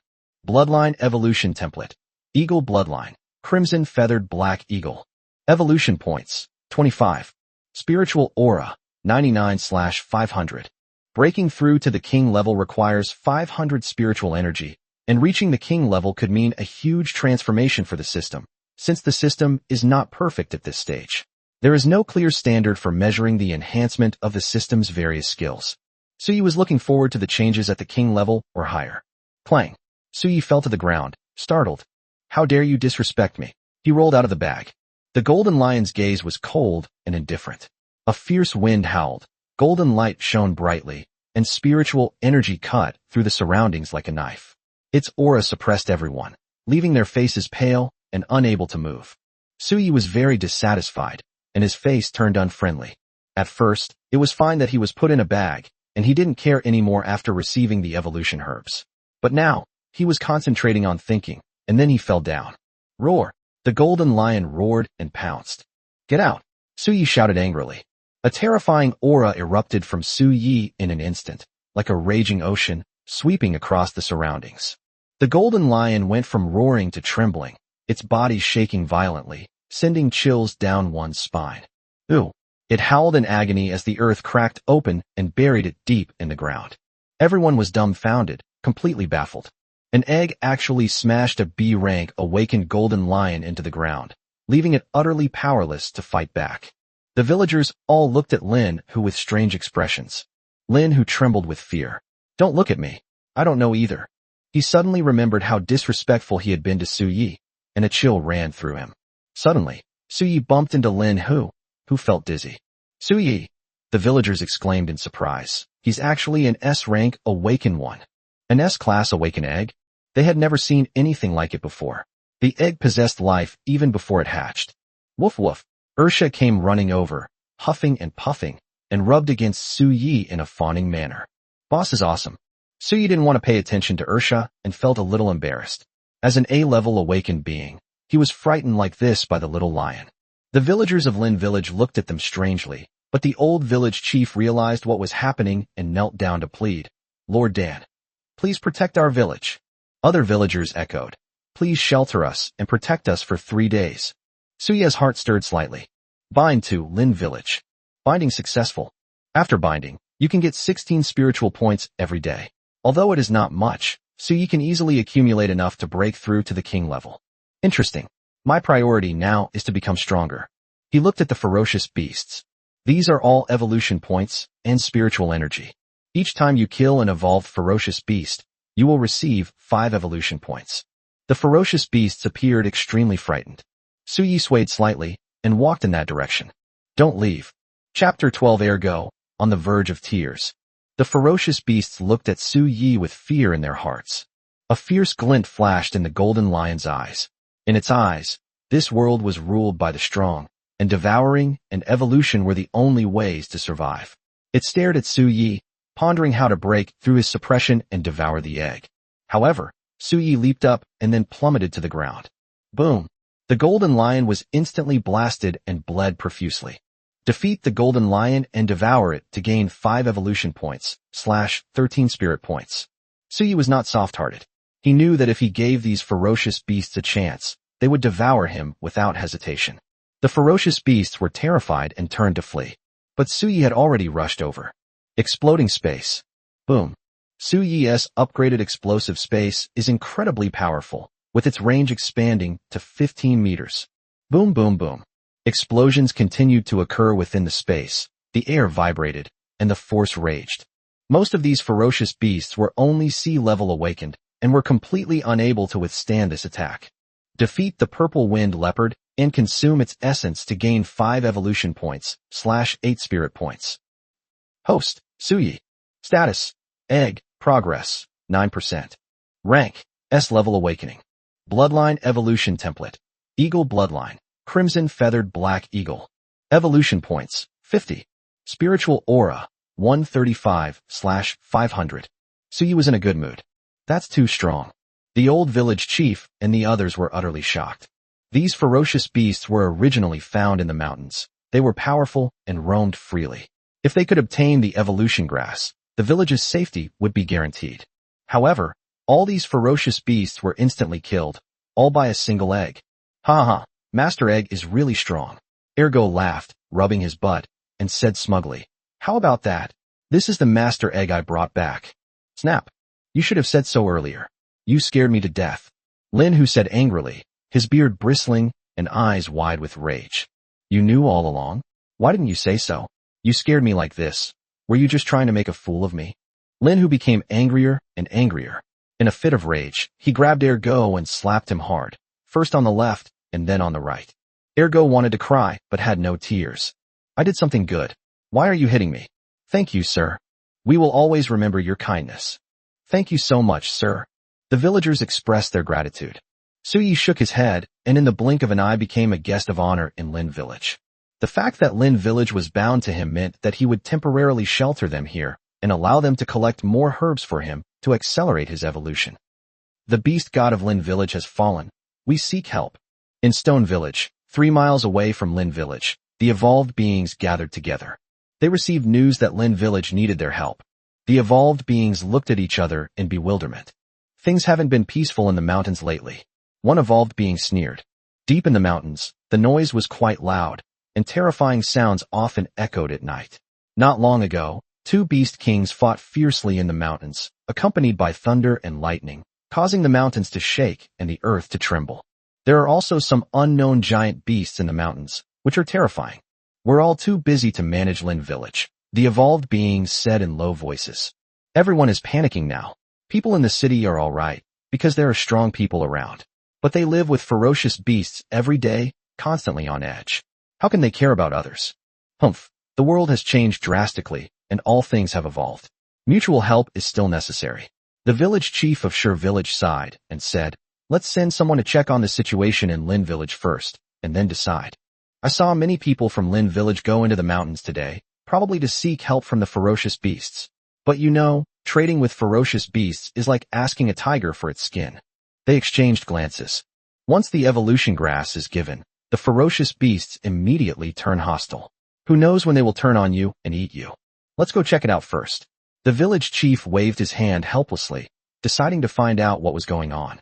Bloodline Evolution Template. Eagle Bloodline. Crimson Feathered Black Eagle. Evolution points, 25. Spiritual aura, 99/500. Breaking through to the king level requires 500 spiritual energy, and reaching the king level could mean a huge transformation for the system, since the system is not perfect at this stage. There is no clear standard for measuring the enhancement of the system's various skills. Suyi was looking forward to the changes at the king level or higher. Clang. Suyi fell to the ground, startled. How dare you disrespect me? He rolled out of the bag. The golden lion's gaze was cold and indifferent. A fierce wind howled, golden light shone brightly, and spiritual energy cut through the surroundings like a knife. Its aura suppressed everyone, leaving their faces pale and unable to move. Suyi was very dissatisfied, and his face turned unfriendly. At first, it was fine that he was put in a bag, and he didn't care anymore after receiving the evolution herbs. But now, he was concentrating on thinking, and then he fell down. Roar! The golden lion roared and pounced. Get out! Suyi shouted angrily. A terrifying aura erupted from Suyi in an instant, like a raging ocean, sweeping across the surroundings. The golden lion went from roaring to trembling, its body shaking violently, sending chills down one's spine. Ooh! It howled in agony as the earth cracked open and buried it deep in the ground. Everyone was dumbfounded, completely baffled. An egg actually smashed a B-rank awakened golden lion into the ground, leaving it utterly powerless to fight back. The villagers all looked at Lin, who with strange expressions. Lin, who trembled with fear. Don't look at me. I don't know either. He suddenly remembered how disrespectful he had been to Suyi, and a chill ran through him. Suddenly, Suyi bumped into Lin, who felt dizzy. Suyi! The villagers exclaimed in surprise. He's actually an S-rank awakened one. An S-class awakened egg? They had never seen anything like it before. The egg possessed life even before it hatched. Woof woof! Ursha came running over, huffing and puffing, and rubbed against Suyi in a fawning manner. Boss is awesome. Suyi didn't want to pay attention to Ursha and felt a little embarrassed. As an A-level awakened being, he was frightened like this by the little lion. The villagers of Lin Village looked at them strangely, but the old village chief realized what was happening and knelt down to plead. Lord Dan, please protect our village. Other villagers echoed. Please shelter us and protect us for 3 days. Suya's heart stirred slightly. Bind to Lin Village. Binding successful. After binding, you can get 16 spiritual points every day. Although it is not much, Suyi can easily accumulate enough to break through to the king level. Interesting. My priority now is to become stronger. He looked at the ferocious beasts. These are all evolution points and spiritual energy. Each time you kill an evolved ferocious beast, you will receive 5 evolution points. The ferocious beasts appeared extremely frightened. Suyi swayed slightly and walked in that direction. Don't leave. Chapter 12 Ergo, on the verge of tears. The ferocious beasts looked at Suyi with fear in their hearts. A fierce glint flashed in the golden lion's eyes. In its eyes, this world was ruled by the strong, and devouring and evolution were the only ways to survive. It stared at Suyi, pondering how to break through his suppression and devour the egg. However, Suyi leaped up and then plummeted to the ground. Boom! The golden lion was instantly blasted and bled profusely. Defeat the golden lion and devour it to gain 5 evolution points, /13 spirit points. Suyi was not soft-hearted. He knew that if he gave these ferocious beasts a chance, they would devour him without hesitation. The ferocious beasts were terrified and turned to flee. But Suyi had already rushed over. Exploding space. Boom. Suyi's upgraded explosive space is incredibly powerful, with its range expanding to 15 meters. Boom boom boom. Explosions continued to occur within the space, the air vibrated, and the force raged. Most of these ferocious beasts were only sea-level awakened, and were completely unable to withstand this attack. Defeat the purple wind leopard, and consume its essence to gain 5 evolution points, /8 spirit points. Host, Suyi. Status, Egg, Progress, 9%. Rank, S-level awakening. Bloodline evolution template. Eagle bloodline. Crimson feathered black eagle. Evolution points, 50. Spiritual aura, 135/500. Suyi was in a good mood. That's too strong. The old village chief and the others were utterly shocked. These ferocious beasts were originally found in the mountains. They were powerful and roamed freely. If they could obtain the evolution grass, the village's safety would be guaranteed. However, all these ferocious beasts were instantly killed, all by a single egg. Ha ha, Master Egg is really strong. Ergo laughed, rubbing his butt, and said smugly, "How about that? This is the Master Egg I brought back." Snap. "You should have said so earlier. You scared me to death." Lin Hu said angrily, his beard bristling and eyes wide with rage. "You knew all along? Why didn't you say so? You scared me like this. Were you just trying to make a fool of me?" Lin Hu became angrier and angrier. In a fit of rage, he grabbed Ergo and slapped him hard, first on the left and then on the right. Ergo wanted to cry, but had no tears. "I did something good. Why are you hitting me?" "Thank you, sir. We will always remember your kindness." "Thank you so much, sir." The villagers expressed their gratitude. Suyi shook his head, and in the blink of an eye became a guest of honor in Lin Village. The fact that Lin Village was bound to him meant that he would temporarily shelter them here and allow them to collect more herbs for him to accelerate his evolution. "The beast god of Lin Village has fallen. We seek help." In Stone Village, 3 miles away from Lin Village, the evolved beings gathered together. They received news that Lin Village needed their help. The evolved beings looked at each other in bewilderment. "Things haven't been peaceful in the mountains lately." One evolved being sneered. Deep in the mountains, the noise was quite loud, and terrifying sounds often echoed at night. Not long ago, 2 beast kings fought fiercely in the mountains, accompanied by thunder and lightning, causing the mountains to shake and the earth to tremble. There are also some unknown giant beasts in the mountains, which are terrifying. "We're all too busy to manage Lin Village," the evolved beings said in low voices. "Everyone is panicking now. People in the city are all right, because there are strong people around. But they live with ferocious beasts every day, constantly on edge. How can they care about others?" "Humph, the world has changed drastically, and all things have evolved. Mutual help is still necessary." The village chief of Shur Village sighed and said, "Let's send someone to check on the situation in Lin Village first, and then decide." "I saw many people from Lin Village go into the mountains today, probably to seek help from the ferocious beasts. But you know, trading with ferocious beasts is like asking a tiger for its skin." They exchanged glances. Once the evolution grass is given, the ferocious beasts immediately turn hostile. Who knows when they will turn on you and eat you? "Let's go check it out first." The village chief waved his hand helplessly, deciding to find out what was going on.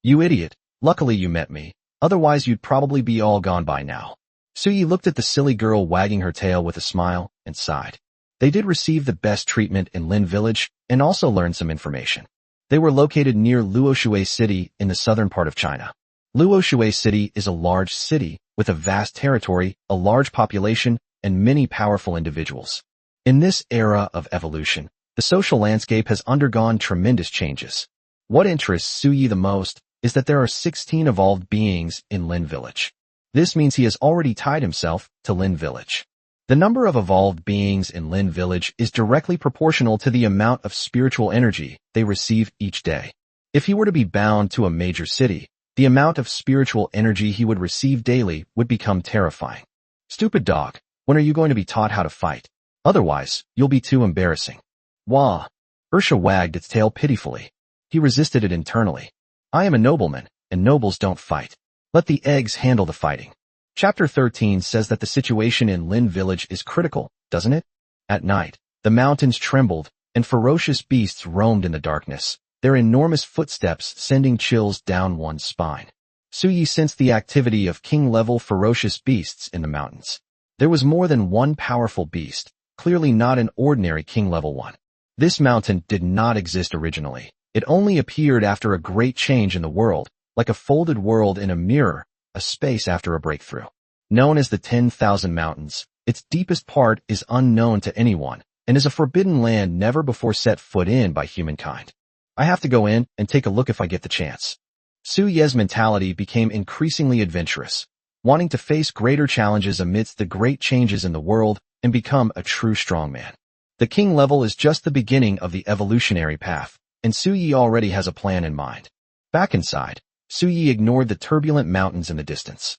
"You idiot, luckily you met me, otherwise you'd probably be all gone by now." Suyi looked at the silly girl wagging her tail with a smile and sighed. They did receive the best treatment in Lin Village and also learned some information. They were located near Luoshui City in the southern part of China. Luoshui City is a large city with a vast territory, a large population, and many powerful individuals. In this era of evolution, the social landscape has undergone tremendous changes. What interests Suyi the most is that there are 16 evolved beings in Lin Village. This means he has already tied himself to Lin Village. The number of evolved beings in Lin Village is directly proportional to the amount of spiritual energy they receive each day. If he were to be bound to a major city, the amount of spiritual energy he would receive daily would become terrifying. "Stupid dog, when are you going to be taught how to fight? Otherwise, you'll be too embarrassing." "Wah." Ursha wagged its tail pitifully. He resisted it internally. "I am a nobleman, and nobles don't fight. Let the eggs handle the fighting." Chapter 13 says that the situation in Lin Village is critical, doesn't it? At night, the mountains trembled, and ferocious beasts roamed in the darkness, their enormous footsteps sending chills down one's spine. Suyi sensed the activity of king-level ferocious beasts in the mountains. There was more than one powerful beast, clearly not an ordinary king-level one. This mountain did not exist originally. It only appeared after a great change in the world, like a folded world in a mirror, a space after a breakthrough. Known as the 10,000 Mountains, its deepest part is unknown to anyone, and is a forbidden land never before set foot in by humankind. "I have to go in and take a look if I get the chance." Su Ye's mentality became increasingly adventurous, wanting to face greater challenges amidst the great changes in the world and become a true strongman. The king level is just the beginning of the evolutionary path, and Suyi already has a plan in mind. Back inside, Suyi ignored the turbulent mountains in the distance.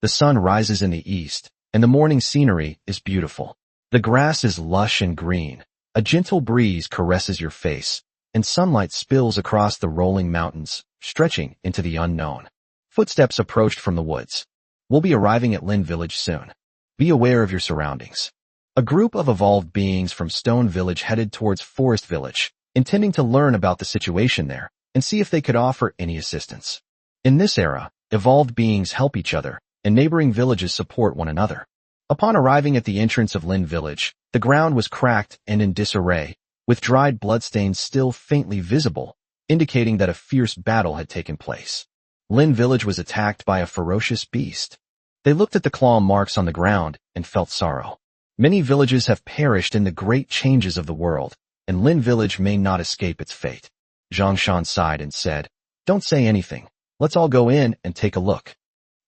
The sun rises in the east, and the morning scenery is beautiful. The grass is lush and green, a gentle breeze caresses your face, and sunlight spills across the rolling mountains, stretching into the unknown. Footsteps approached from the woods. "We'll be arriving at Lin Village soon. Be aware of your surroundings." A group of evolved beings from Stone Village headed towards Forest Village, intending to learn about the situation there and see if they could offer any assistance. In this era, Evolved beings help each other, and neighboring villages support one another. Upon arriving at the entrance of Lin village, the ground was cracked and in disarray, with dried bloodstains still faintly visible, indicating that a fierce battle had taken place. Lin village was attacked by a ferocious beast. They looked at the claw marks on the ground and felt sorrow. Many villages have perished in the great changes of the world, and Lin village may not escape its fate. Zhang Shan sighed and said, "Don't say anything. Let's all go in and take a look."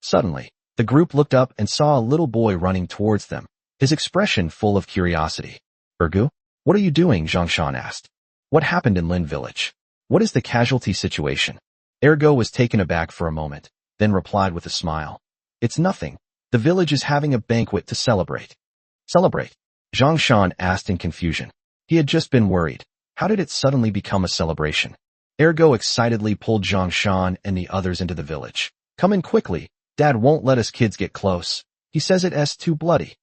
Suddenly, the group looked up and saw a little boy running towards them, his expression full of curiosity. "Ergu, what are you doing?" Zhang Shan asked. "What happened in Lin village? What is the casualty situation?" Ergo was taken aback for a moment, then replied with a smile. "It's nothing. The village is having a banquet to celebrate." "Celebrate?" Zhang Shan asked in confusion. He had just been worried. How did it suddenly become a celebration? Ergo excitedly pulled Zhang Shan and the others into the village. "Come in quickly. Dad won't let us kids get close. He says it's too bloody."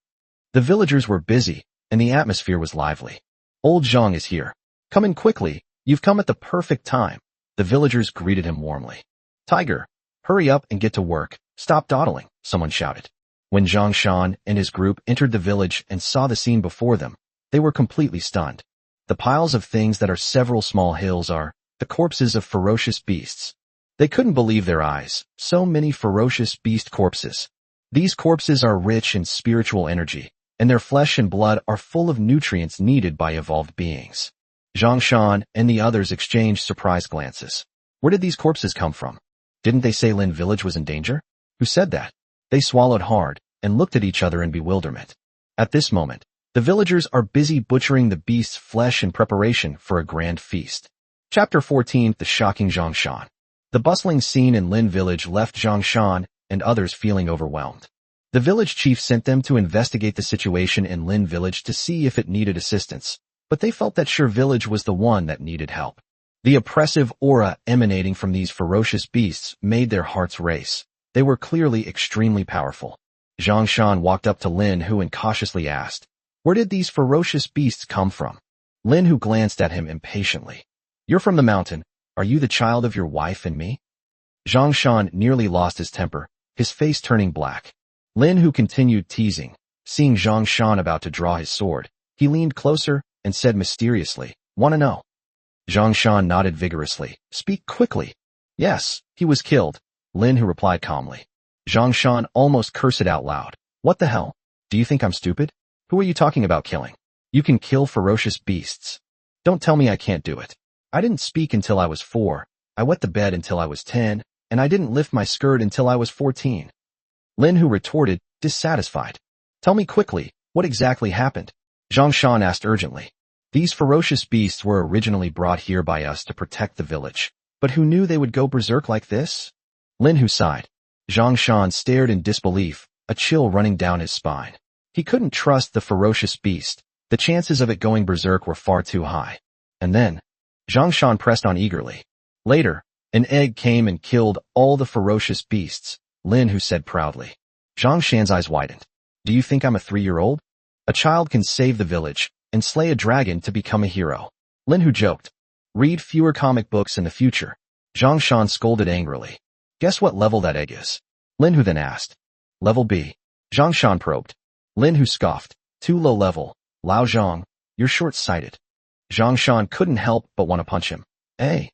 The villagers were busy, and the atmosphere was lively. "Old Zhang is here. Come in quickly. You've come at the perfect time." The villagers greeted him warmly. "Tiger, hurry up and get to work. Stop dawdling," someone shouted. When Zhang Shan and his group entered the village and saw the scene before them, they were completely stunned. The piles of things that are several small hills are the corpses of ferocious beasts. They couldn't believe their eyes. So many ferocious beast corpses. These corpses are rich in spiritual energy, and their flesh and blood are full of nutrients needed by evolved beings. Zhang Shan and the others exchanged surprised glances. Where did these corpses come from? Didn't they say Lin village was in danger? Who said that? They swallowed hard and looked at each other in bewilderment. At this moment, the villagers are busy butchering the beast's flesh in preparation for a grand feast. Chapter 14: The Shocking Zhang Shan. The bustling scene in Lin village left Zhang Shan and others feeling overwhelmed. The village chief sent them to investigate the situation in Lin village to see if it needed assistance, but they felt that Shur village was the one that needed help. The oppressive aura emanating from these ferocious beasts made their hearts race. They were clearly extremely powerful. Zhang Shan walked up to Lin Hu and cautiously asked, "Where did these ferocious beasts come from?" Lin Hu glanced at him impatiently. "You're from the mountain. Are you the child of your wife and me?" Zhang Shan nearly lost his temper, his face turning black. Lin Hu continued teasing. Seeing Zhang Shan about to draw his sword, he leaned closer and said mysteriously, "Want to know?" Zhang Shan nodded vigorously. "Speak quickly." "Yes, he was killed," Lin Hu replied calmly. Zhang Shan almost cursed it out loud. "What the hell? Do you think I'm stupid? Who are you talking about killing? You can kill ferocious beasts. Don't tell me I can't do it. I didn't speak until I was 4, I wet the bed until I was 10, and I didn't lift my skirt until I was 14. Lin Hu retorted, dissatisfied. "Tell me quickly, what exactly happened?" Zhang Shan asked urgently. "These ferocious beasts were originally brought here by us to protect the village, but who knew they would go berserk like this?" Lin Hu sighed. Zhang Shan stared in disbelief, a chill running down his spine. He couldn't trust the ferocious beast. The chances of it going berserk were far too high. And then, Zhang Shan pressed on eagerly. "Later, an egg came and killed all the ferocious beasts," Lin Hu said proudly. Zhang Shan's eyes widened. "Do you think I'm a 3-year-old? A child can save the village and slay a dragon to become a hero." Lin Hu joked. "Read fewer comic books in the future." Zhang Shan scolded angrily. "Guess what level that egg is?" Lin Hu then asked. "Level B." Zhang Shan probed. Lin Hu scoffed. "Too low level. Lao Zhang, you're short-sighted." Zhang Shan couldn't help but want to punch him. "Hey,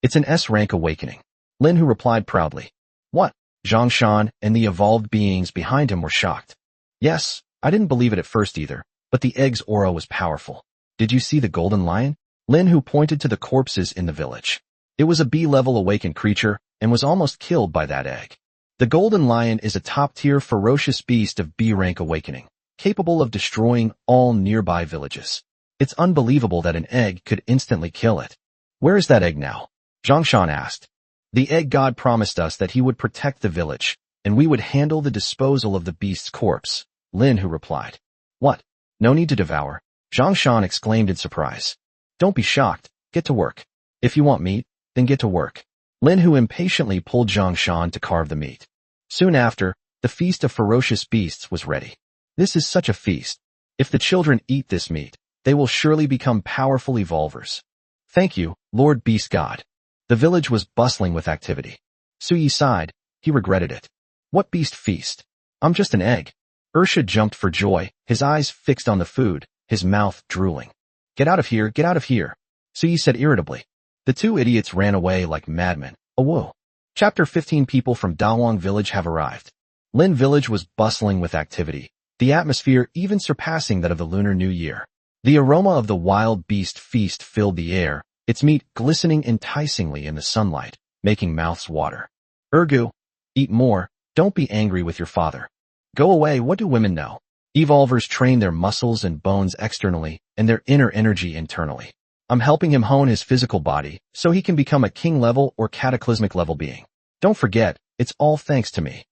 it's an S-rank awakening," Lin Hu replied proudly. "What?" Zhang Shan and the evolved beings behind him were shocked. "Yes, I didn't believe it at first either, but the egg's aura was powerful. Did you see the golden lion?" Lin Hu pointed to the corpses in the village. It was a B-level awakened creature and was almost killed by that egg. The golden lion is a top-tier ferocious beast of B-rank awakening, capable of destroying all nearby villages. It's unbelievable that an egg could instantly kill it. "Where is that egg now?" Zhang Shan asked. "The egg god promised us that he would protect the village, and we would handle the disposal of the beast's corpse," Lin Hu replied. "What? No need to devour?" Zhang Shan exclaimed in surprise. "Don't be shocked. Get to work. If you want meat, then get to work." Lin Hu impatiently pulled Zhang Shan to carve the meat. Soon after, the feast of ferocious beasts was ready. This is such a feast. If the children eat this meat, they will surely become powerful evolvers. "Thank you, Lord Beast God." The village was bustling with activity. Suyi sighed. He regretted it. What beast feast? I'm just an egg. Ursha jumped for joy, his eyes fixed on the food, his mouth drooling. Get out of here, get out of here. Sui said irritably. The two idiots ran away like madmen. Awoo. Chapter 15. People from Dawang village have arrived. Lin village was bustling with activity, the atmosphere even surpassing that of the Lunar New Year. The aroma of the wild beast feast filled the air, its meat glistening enticingly in the sunlight, making mouths water. Ergu, eat more, don't be angry with your father. Go away, what do women know? Evolvers train their muscles and bones externally and their inner energy internally. I'm helping him hone his physical body so he can become a king-level or cataclysmic-level being. Don't forget, it's all thanks to me.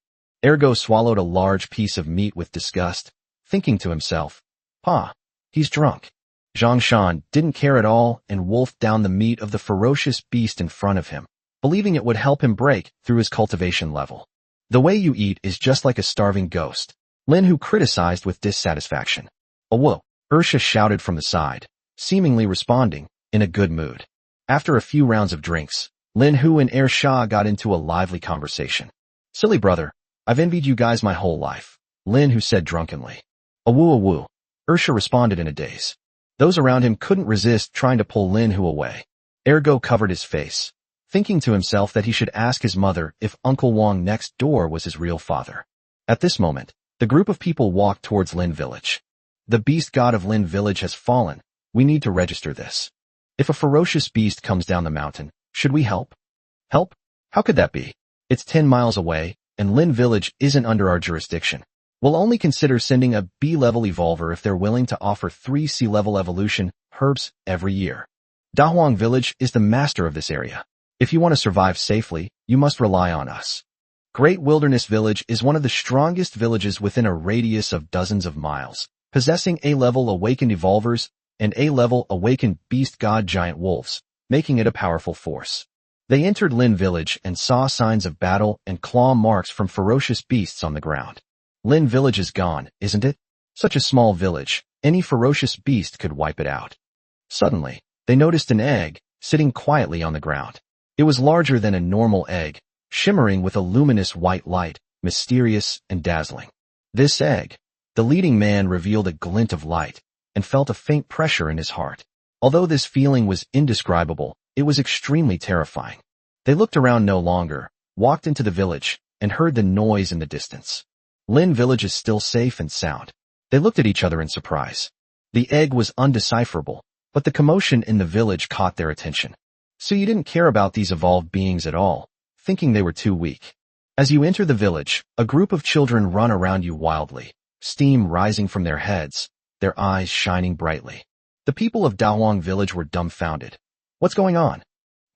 Ergo swallowed a large piece of meat with disgust, thinking to himself, Pa, he's drunk. Zhang Shan didn't care at all and wolfed down the meat of the ferocious beast in front of him, believing it would help him break through his cultivation level. The way you eat is just like a starving ghost, Lin Hu criticized with dissatisfaction. Awoo, Ursha shouted from the side, seemingly responding, in a good mood. After a few rounds of drinks, Lin Hu and Er Shah got into a lively conversation. Silly brother, I've envied you guys my whole life, Lin Hu said drunkenly. Awoo, Ursha responded in a daze. Those around him couldn't resist trying to pull Lin Hu away. Ergo covered his face, thinking to himself that he should ask his mother if Uncle Wang next door was his real father. At this moment, the group of people walked towards Lin village. The beast god of Lin village has fallen. We need to register this. If a ferocious beast comes down the mountain, should we help? Help? How could that be? It's 10 miles away, and Lin village isn't under our jurisdiction. We'll only consider sending a B-level evolver if they're willing to offer 3 C-level evolution herbs every year. Dawang village is the master of this area. If you want to survive safely, you must rely on us. Great Wilderness Village is one of the strongest villages within a radius of dozens of miles, possessing A-level awakened evolvers and A-level awakened beast god giant wolves, making it a powerful force. They entered Lin village and saw signs of battle and claw marks from ferocious beasts on the ground. Lin village is gone, isn't it? Such a small village, any ferocious beast could wipe it out. Suddenly, they noticed an egg, sitting quietly on the ground. It was larger than a normal egg, shimmering with a luminous white light, mysterious and dazzling. This egg, the leading man revealed a glint of light, and felt a faint pressure in his heart. Although this feeling was indescribable, it was extremely terrifying. They looked around no longer, walked into the village, and heard the noise in the distance. Lin village is still safe and sound. They looked at each other in surprise. The egg was undecipherable, but the commotion in the village caught their attention. So you didn't care about these evolved beings at all, thinking they were too weak. As you enter the village, a group of children run around you wildly, steam rising from their heads, their eyes shining brightly. The people of Dawang village were dumbfounded. What's going on?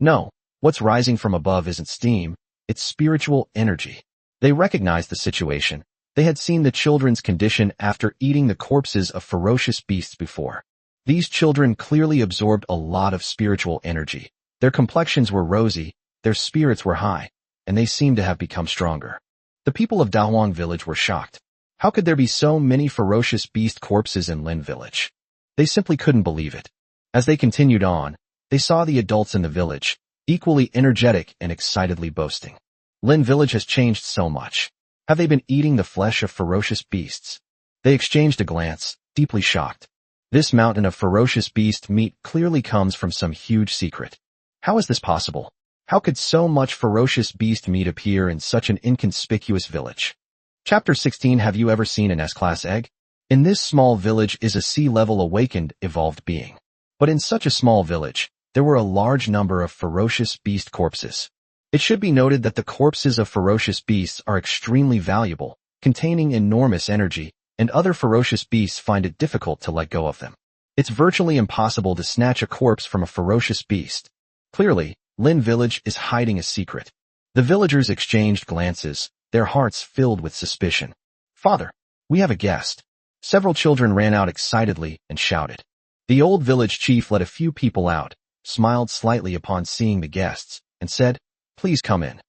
No, what's rising from above isn't steam, it's spiritual energy. They recognized the situation. They had seen the children's condition after eating the corpses of ferocious beasts before. These children clearly absorbed a lot of spiritual energy. Their complexions were rosy, their spirits were high, and they seemed to have become stronger. The people of Dawang village were shocked. How could there be so many ferocious beast corpses in Lin village? They simply couldn't believe it. As they continued on, they saw the adults in the village, equally energetic and excitedly boasting. Lin village has changed so much. Have they been eating the flesh of ferocious beasts? They exchanged a glance, deeply shocked. This mountain of ferocious beast meat clearly comes from some huge secret. How is this possible? How could so much ferocious beast meat appear in such an inconspicuous village? Chapter 16. Have you ever seen an S-class egg? In this small village is a C-level awakened, evolved being. But in such a small village, there were a large number of ferocious beast corpses. It should be noted that the corpses of ferocious beasts are extremely valuable, containing enormous energy, and other ferocious beasts find it difficult to let go of them. It's virtually impossible to snatch a corpse from a ferocious beast. Clearly, Lin village is hiding a secret. The villagers exchanged glances, their hearts filled with suspicion. Father, we have a guest. Several children ran out excitedly and shouted. The old village chief let a few people out, smiled slightly upon seeing the guests, and said, Please come in.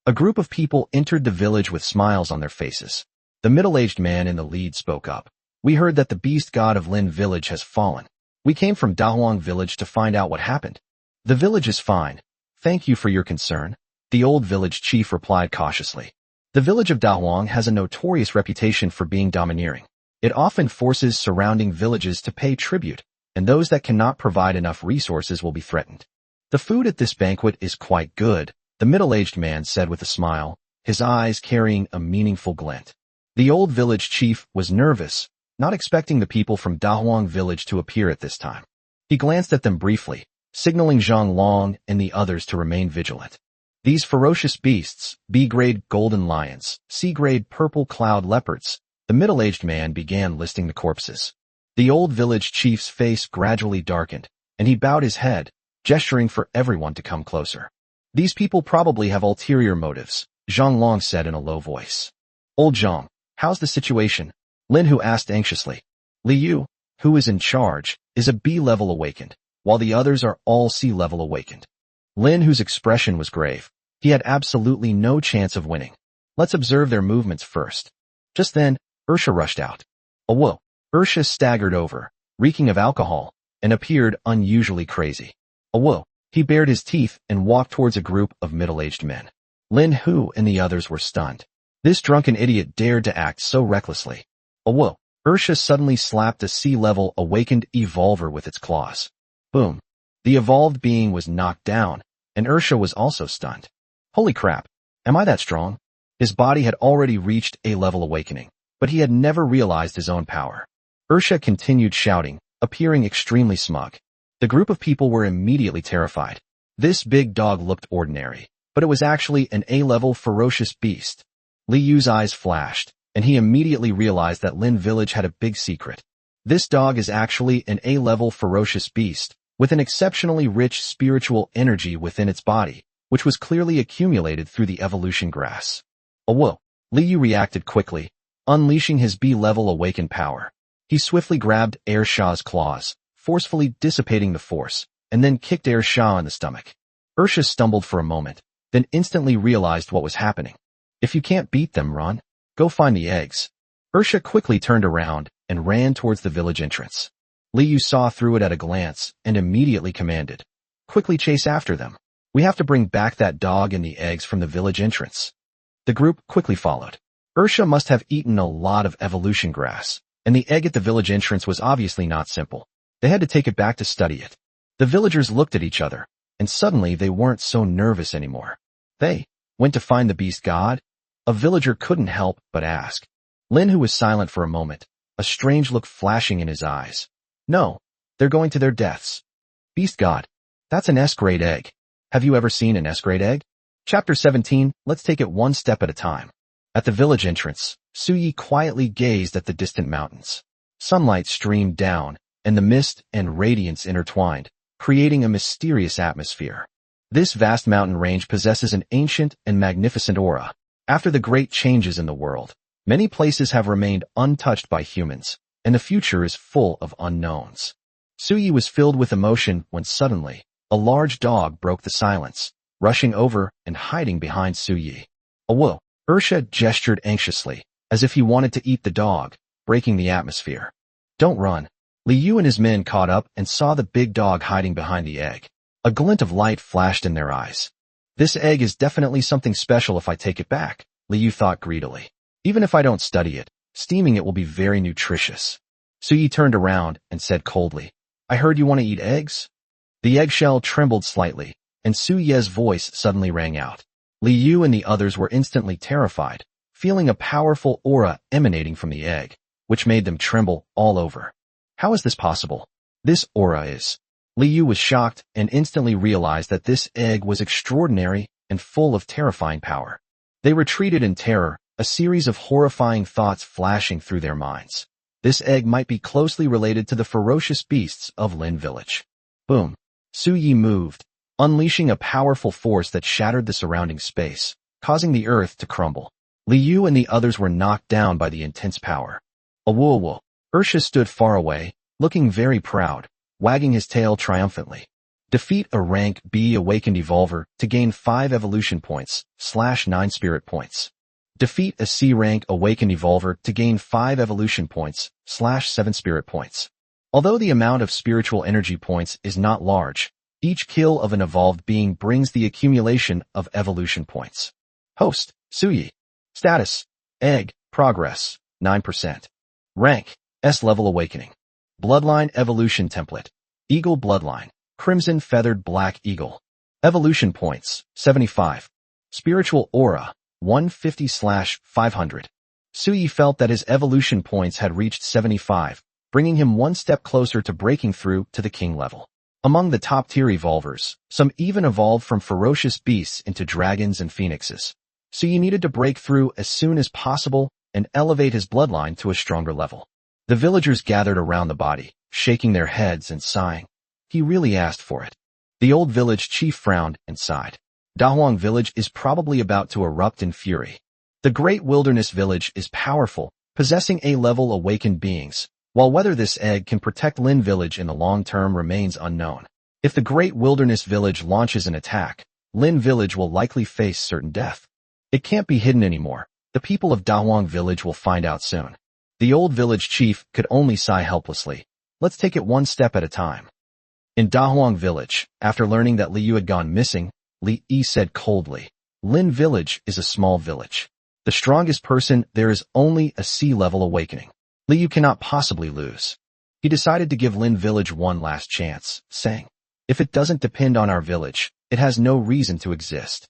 A group of people entered the village with smiles on their faces. The middle-aged man in the lead spoke up. We heard that the beast god of Lin village has fallen. We came from Dawang village to find out what happened. The village is fine. Thank you for your concern, the old village chief replied cautiously. The village of Dawang has a notorious reputation for being domineering. It often forces surrounding villages to pay tribute, and those that cannot provide enough resources will be threatened. The food at this banquet is quite good, the middle-aged man said with a smile, his eyes carrying a meaningful glint. The old village chief was nervous, not expecting the people from Dawang village to appear at this time. He glanced at them briefly, signaling Zhang Long and the others to remain vigilant. These ferocious beasts, B-grade golden lions, C-grade purple cloud leopards, the middle-aged man began listing the corpses. The old village chief's face gradually darkened, and he bowed his head, gesturing for everyone to come closer. These people probably have ulterior motives, Zhang Long said in a low voice. Old Zhang, how's the situation? Lin Hu asked anxiously. Li Yu, who is in charge, is a B-level awakened, while the others are all C-level awakened. Lin Hu's expression was grave. He had absolutely no chance of winning. Let's observe their movements first. Just then, Ursha rushed out. Whoa! Ursha staggered over, reeking of alcohol, and appeared unusually crazy. Whoa! He bared his teeth and walked towards a group of middle-aged men. Lin Hu and the others were stunned. This drunken idiot dared to act so recklessly. Whoa! Ursha suddenly slapped a C-level awakened evolver with its claws. Boom! The evolved being was knocked down, and Ursha was also stunned. Holy crap! Am I that strong? His body had already reached A-level awakening, but he had never realized his own power. Ursha continued shouting, appearing extremely smug. The group of people were immediately terrified. This big dog looked ordinary, but it was actually an A-level ferocious beast. Li Yu's eyes flashed, and he immediately realized that Lin Village had a big secret. This dog is actually an A-level ferocious beast, with an exceptionally rich spiritual energy within its body, which was clearly accumulated through the evolution grass. Whoa! Li Yu reacted quickly, unleashing his B-level awakened power. He swiftly grabbed Air Shah's claws, forcefully dissipating the force, and then kicked Air Shah in the stomach. Ursha stumbled for a moment, then instantly realized what was happening. If you can't beat them, run. Go find the eggs. Ursha quickly turned around and ran towards the village entrance. Li Yu saw through it at a glance and immediately commanded. Quickly chase after them. We have to bring back that dog and the eggs from the village entrance. The group quickly followed. Ursha must have eaten a lot of evolution grass, and the egg at the village entrance was obviously not simple. They had to take it back to study it. The villagers looked at each other, and suddenly they weren't so nervous anymore. They went to find the beast god? A villager couldn't help but ask. Lin Hu was silent for a moment, a strange look flashing in his eyes. No, they're going to their deaths. Beast god. That's an S-grade egg. Have you ever seen an S-grade egg? Chapter 17, let's take it one step at a time. At the village entrance, Su Yi quietly gazed at the distant mountains. Sunlight streamed down, and the mist and radiance intertwined, creating a mysterious atmosphere. This vast mountain range possesses an ancient and magnificent aura. After the great changes in the world, many places have remained untouched by humans, and the future is full of unknowns. Su Yi was filled with emotion when suddenly, a large dog broke the silence, rushing over and hiding behind Su Yi. Whoa! Ursha gestured anxiously, as if he wanted to eat the dog, breaking the atmosphere. Don't run. Li Yu and his men caught up and saw the big dog hiding behind the egg. A glint of light flashed in their eyes. This egg is definitely something special if I take it back, Li Yu thought greedily. Even if I don't study it, steaming it will be very nutritious. Su Yi turned around and said coldly, I heard you want to eat eggs? The eggshell trembled slightly, and Su Ye's voice suddenly rang out. Li Yu and the others were instantly terrified, feeling a powerful aura emanating from the egg, which made them tremble all over. How is this possible? This aura is. Li Yu was shocked and instantly realized that this egg was extraordinary and full of terrifying power. They retreated in terror, a series of horrifying thoughts flashing through their minds. This egg might be closely related to the ferocious beasts of Lin Village. Boom. Su Yi moved, unleashing a powerful force that shattered the surrounding space, causing the earth to crumble. Li Yu and the others were knocked down by the intense power. Awoo! Ursha stood far away, looking very proud, wagging his tail triumphantly. Defeat a rank B awakened evolver to gain 5 evolution points, /9 spirit points. Defeat a C rank awakened evolver to gain 5 evolution points, /7 spirit points. Although the amount of spiritual energy points is not large, each kill of an evolved being brings the accumulation of evolution points. Host, Su Yi. Status: Egg. Progress: 9%. Rank: S-Level Awakening. Bloodline Evolution Template. Eagle Bloodline. Crimson Feathered Black Eagle. Evolution Points: 75. Spiritual Aura: 150/500. Suyi felt that his evolution points had reached 75, bringing him one step closer to breaking through to the king level. Among the top-tier evolvers, some even evolved from ferocious beasts into dragons and phoenixes. Suyi needed to break through as soon as possible and elevate his bloodline to a stronger level. The villagers gathered around the body, shaking their heads and sighing. He really asked for it. The old village chief frowned and sighed. Devouring village is probably about to erupt in fury. The great wilderness village is powerful, possessing A-level awakened beings, while whether this egg can protect Lin village in the long term remains unknown. If the great wilderness village launches an attack, Lin village will likely face certain death. It can't be hidden anymore. The people of Devouring village will find out soon. The old village chief could only sigh helplessly. Let's take it one step at a time. In Devouring village, after learning that Liu had gone missing, Li Yi said coldly, Lin village is a small village. The strongest person there is only a sea-level awakening. Liu cannot possibly lose. He decided to give Lin village one last chance, saying, if it doesn't depend on our village, it has no reason to exist.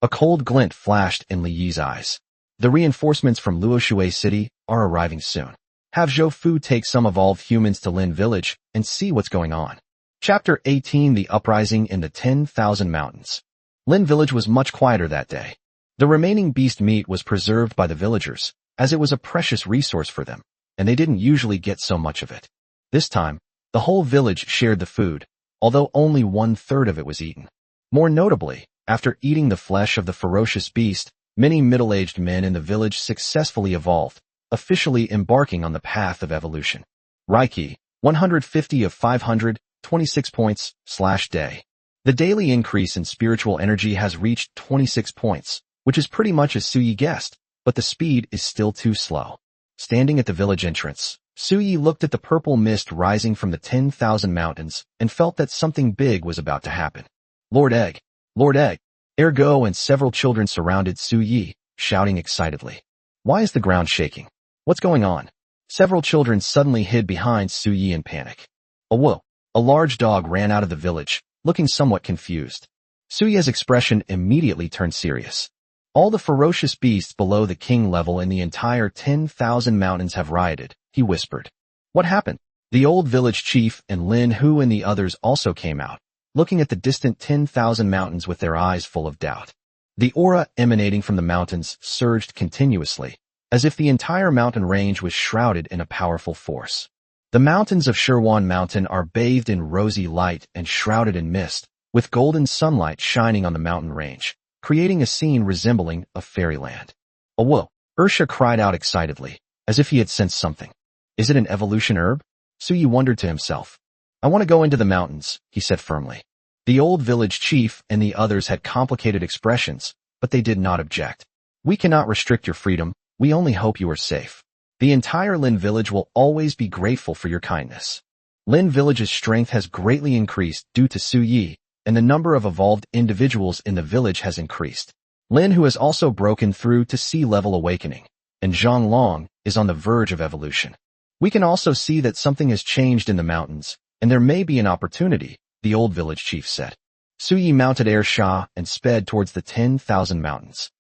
A cold glint flashed in Li Yi's eyes. The reinforcements from Luoshui City are arriving soon. Have Zhou Fu take some evolved humans to Lin village and see what's going on. Chapter 18: The Uprising in the 10,000 Mountains. Lin village was much quieter that day. The remaining beast meat was preserved by the villagers, as it was a precious resource for them, and they didn't usually get so much of it. This time, the whole village shared the food, although only 1/3 of it was eaten. More notably, after eating the flesh of the ferocious beast, many middle-aged men in the village successfully evolved, officially embarking on the path of evolution. Reiki, 150 of 500, 26 points, /day. The daily increase in spiritual energy has reached 26 points, which is pretty much as Suyi guessed, but the speed is still too slow. Standing at the village entrance, Suyi looked at the purple mist rising from the 10,000 mountains and felt that something big was about to happen. Lord Egg! Lord Egg! Ergo and several children surrounded Suyi, shouting excitedly. Why is the ground shaking? What's going on? Several children suddenly hid behind Suyi in panic. Whoa! A large dog ran out of the village, looking somewhat confused. Suyi's expression immediately turned serious. All the ferocious beasts below the king level in the entire 10,000 mountains have rioted, he whispered. What happened? The old village chief and Lin Hu and the others also came out, looking at the distant 10,000 mountains with their eyes full of doubt. The aura emanating from the mountains surged continuously, as if the entire mountain range was shrouded in a powerful force. The mountains of Shirwan Mountain are bathed in rosy light and shrouded in mist, with golden sunlight shining on the mountain range, creating a scene resembling a fairyland. Whoa! Ursha cried out excitedly, as if he had sensed something. Is it an evolution herb? Suyi wondered to himself. I want to go into the mountains, he said firmly. The old village chief and the others had complicated expressions, but they did not object. We cannot restrict your freedom, we only hope you are safe. The entire Lin village will always be grateful for your kindness. Lin village's strength has greatly increased due to Suyi, and the number of evolved individuals in the village has increased. Lin, who has also broken through to sea-level awakening, and Zhang Long is on the verge of evolution. We can also see that something has changed in the mountains, and there may be an opportunity, the old village chief said. Suyi mounted Air Sha and sped towards the 10,000 mountains.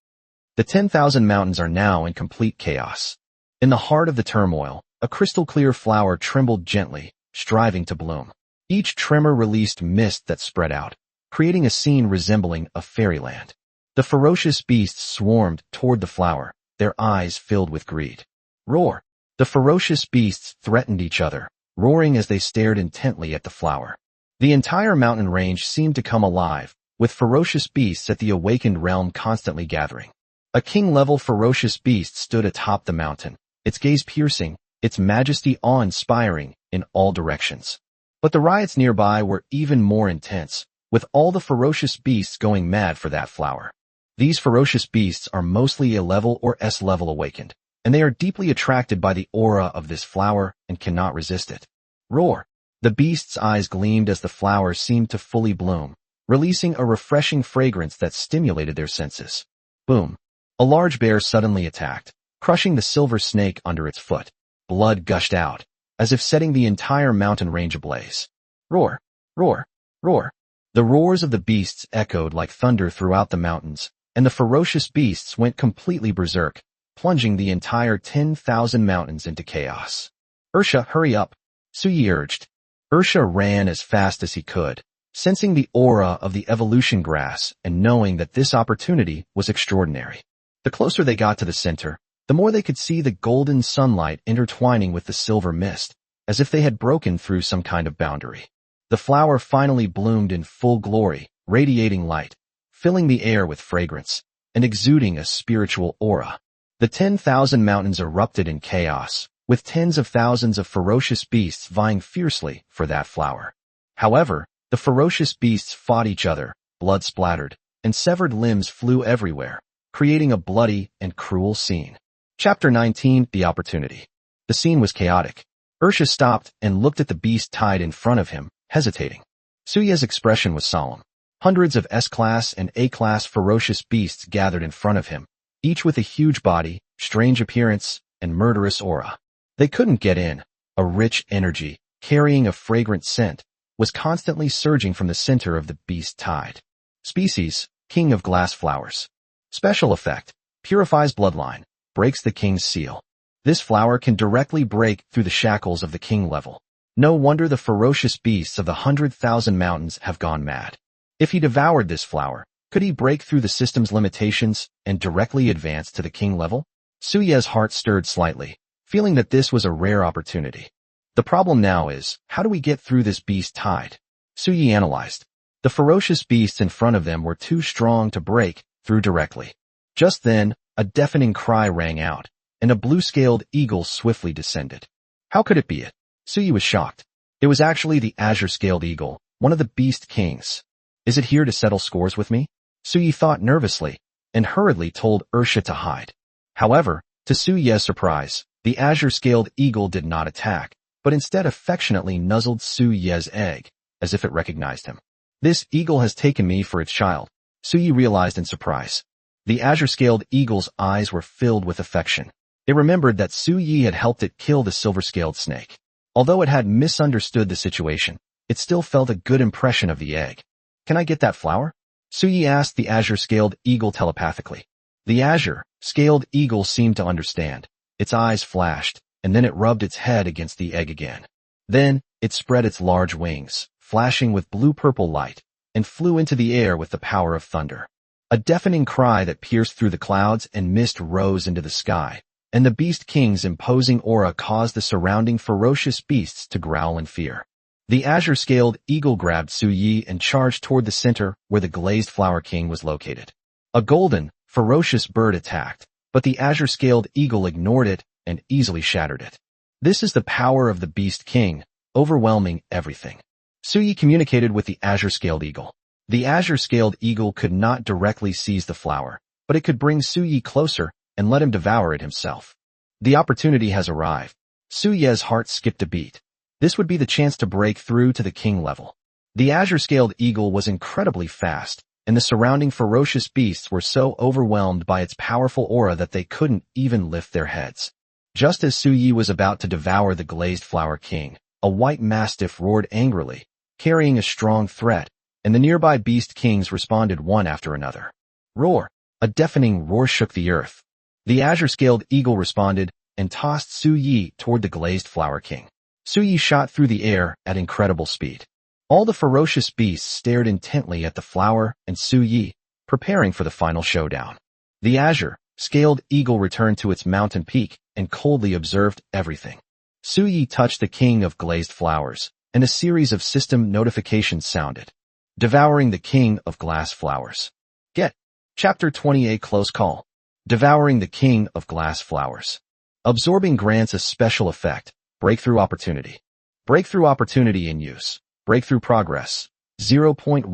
The 10,000 mountains are now in complete chaos. In the heart of the turmoil, a crystal-clear flower trembled gently, striving to bloom. Each tremor released mist that spread out, creating a scene resembling a fairyland. The ferocious beasts swarmed toward the flower, their eyes filled with greed. Roar! The ferocious beasts threatened each other, roaring as they stared intently at the flower. The entire mountain range seemed to come alive, with ferocious beasts at the awakened realm constantly gathering. A king-level ferocious beast stood atop the mountain, its gaze piercing, its majesty awe-inspiring in all directions. But the riots nearby were even more intense, with all the ferocious beasts going mad for that flower. These ferocious beasts are mostly A-level or S-level awakened, and they are deeply attracted by the aura of this flower and cannot resist it. Roar! The beast's eyes gleamed as the flower seemed to fully bloom, releasing a refreshing fragrance that stimulated their senses. Boom! A large bear suddenly attacked, crushing the silver snake under its foot. Blood gushed out, as if setting the entire mountain range ablaze. Roar! Roar! Roar! The roars of the beasts echoed like thunder throughout the mountains, and the ferocious beasts went completely berserk, plunging the entire 10,000 mountains into chaos. Ursha, hurry up, Suyi urged. Ursha ran as fast as he could, sensing the aura of the evolution grass and knowing that this opportunity was extraordinary. The closer they got to the center, the more they could see the golden sunlight intertwining with the silver mist, as if they had broken through some kind of boundary. The flower finally bloomed in full glory, radiating light, filling the air with fragrance, and exuding a spiritual aura. The 10,000 mountains erupted in chaos, with tens of thousands of ferocious beasts vying fiercely for that flower. However, the ferocious beasts fought each other, blood splattered, and severed limbs flew everywhere, creating a bloody and cruel scene. Chapter 19, The Opportunity. The scene was chaotic. Ursha stopped and looked at the beast tied in front of him, hesitating. Suya's expression was solemn. Hundreds of S-class and A-class ferocious beasts gathered in front of him, each with a huge body, strange appearance, and murderous aura. They couldn't get in. A rich energy, carrying a fragrant scent, was constantly surging from the center of the beast tide. Species, King of Glass Flowers. Special effect, purifies bloodline, breaks the king's seal. This flower can directly break through the shackles of the king level. No wonder the ferocious beasts of the 100,000 mountains have gone mad. If he devoured this flower, could he break through the system's limitations and directly advance to the king level? Suya's heart stirred slightly, feeling that this was a rare opportunity. The problem now is, how do we get through this beast tide? Suyi analyzed. The ferocious beasts in front of them were too strong to break through directly. Just then, a deafening cry rang out, and a blue-scaled eagle swiftly descended. How could it be it? Suyi was shocked. It was actually the azure-scaled eagle, one of the beast kings. Is it here to settle scores with me? Suyi thought nervously, and hurriedly told Ursha to hide. However, to Suyi's surprise, the azure-scaled eagle did not attack, but instead affectionately nuzzled Suyi's egg, as if it recognized him. This eagle has taken me for its child, Suyi realized in surprise. The azure-scaled eagle's eyes were filled with affection. It remembered that Suyi had helped it kill the silver-scaled snake. Although it had misunderstood the situation, it still felt a good impression of the egg. Can I get that flower? Suyi asked the azure-scaled eagle telepathically. The azure-scaled eagle seemed to understand. Its eyes flashed, and then it rubbed its head against the egg again. Then, it spread its large wings, flashing with blue-purple light, and flew into the air with the power of thunder. A deafening cry that pierced through the clouds and mist rose into the sky, and the Beast King's imposing aura caused the surrounding ferocious beasts to growl in fear. The azure-scaled eagle grabbed Suyi and charged toward the center where the glazed flower king was located. A golden, ferocious bird attacked, but the azure-scaled eagle ignored it and easily shattered it. This is the power of the Beast King, overwhelming everything. Suyi communicated with the azure-scaled eagle. The azure-scaled eagle could not directly seize the flower, but it could bring Suyi closer and let him devour it himself. The opportunity has arrived. Suyi's heart skipped a beat. This would be the chance to break through to the king level. The azure-scaled eagle was incredibly fast, and the surrounding ferocious beasts were so overwhelmed by its powerful aura that they couldn't even lift their heads. Just as Suyi was about to devour the glazed flower king, a white mastiff roared angrily, carrying a strong threat, and the nearby beast kings responded one after another. Roar! A deafening roar shook the earth. The azure-scaled eagle responded and tossed Suyi toward the glazed flower king. Suyi shot through the air at incredible speed. All the ferocious beasts stared intently at the flower and Suyi, preparing for the final showdown. The azure-scaled eagle returned to its mountain peak and coldly observed everything. Suyi touched the king of glazed flowers, and a series of system notifications sounded. Devouring the king of glass flowers. Get Chapter 28 Close Call. Devouring the king of glass flowers. Absorbing grants a special effect. Breakthrough opportunity. Breakthrough opportunity in use. Breakthrough progress. 0.1%,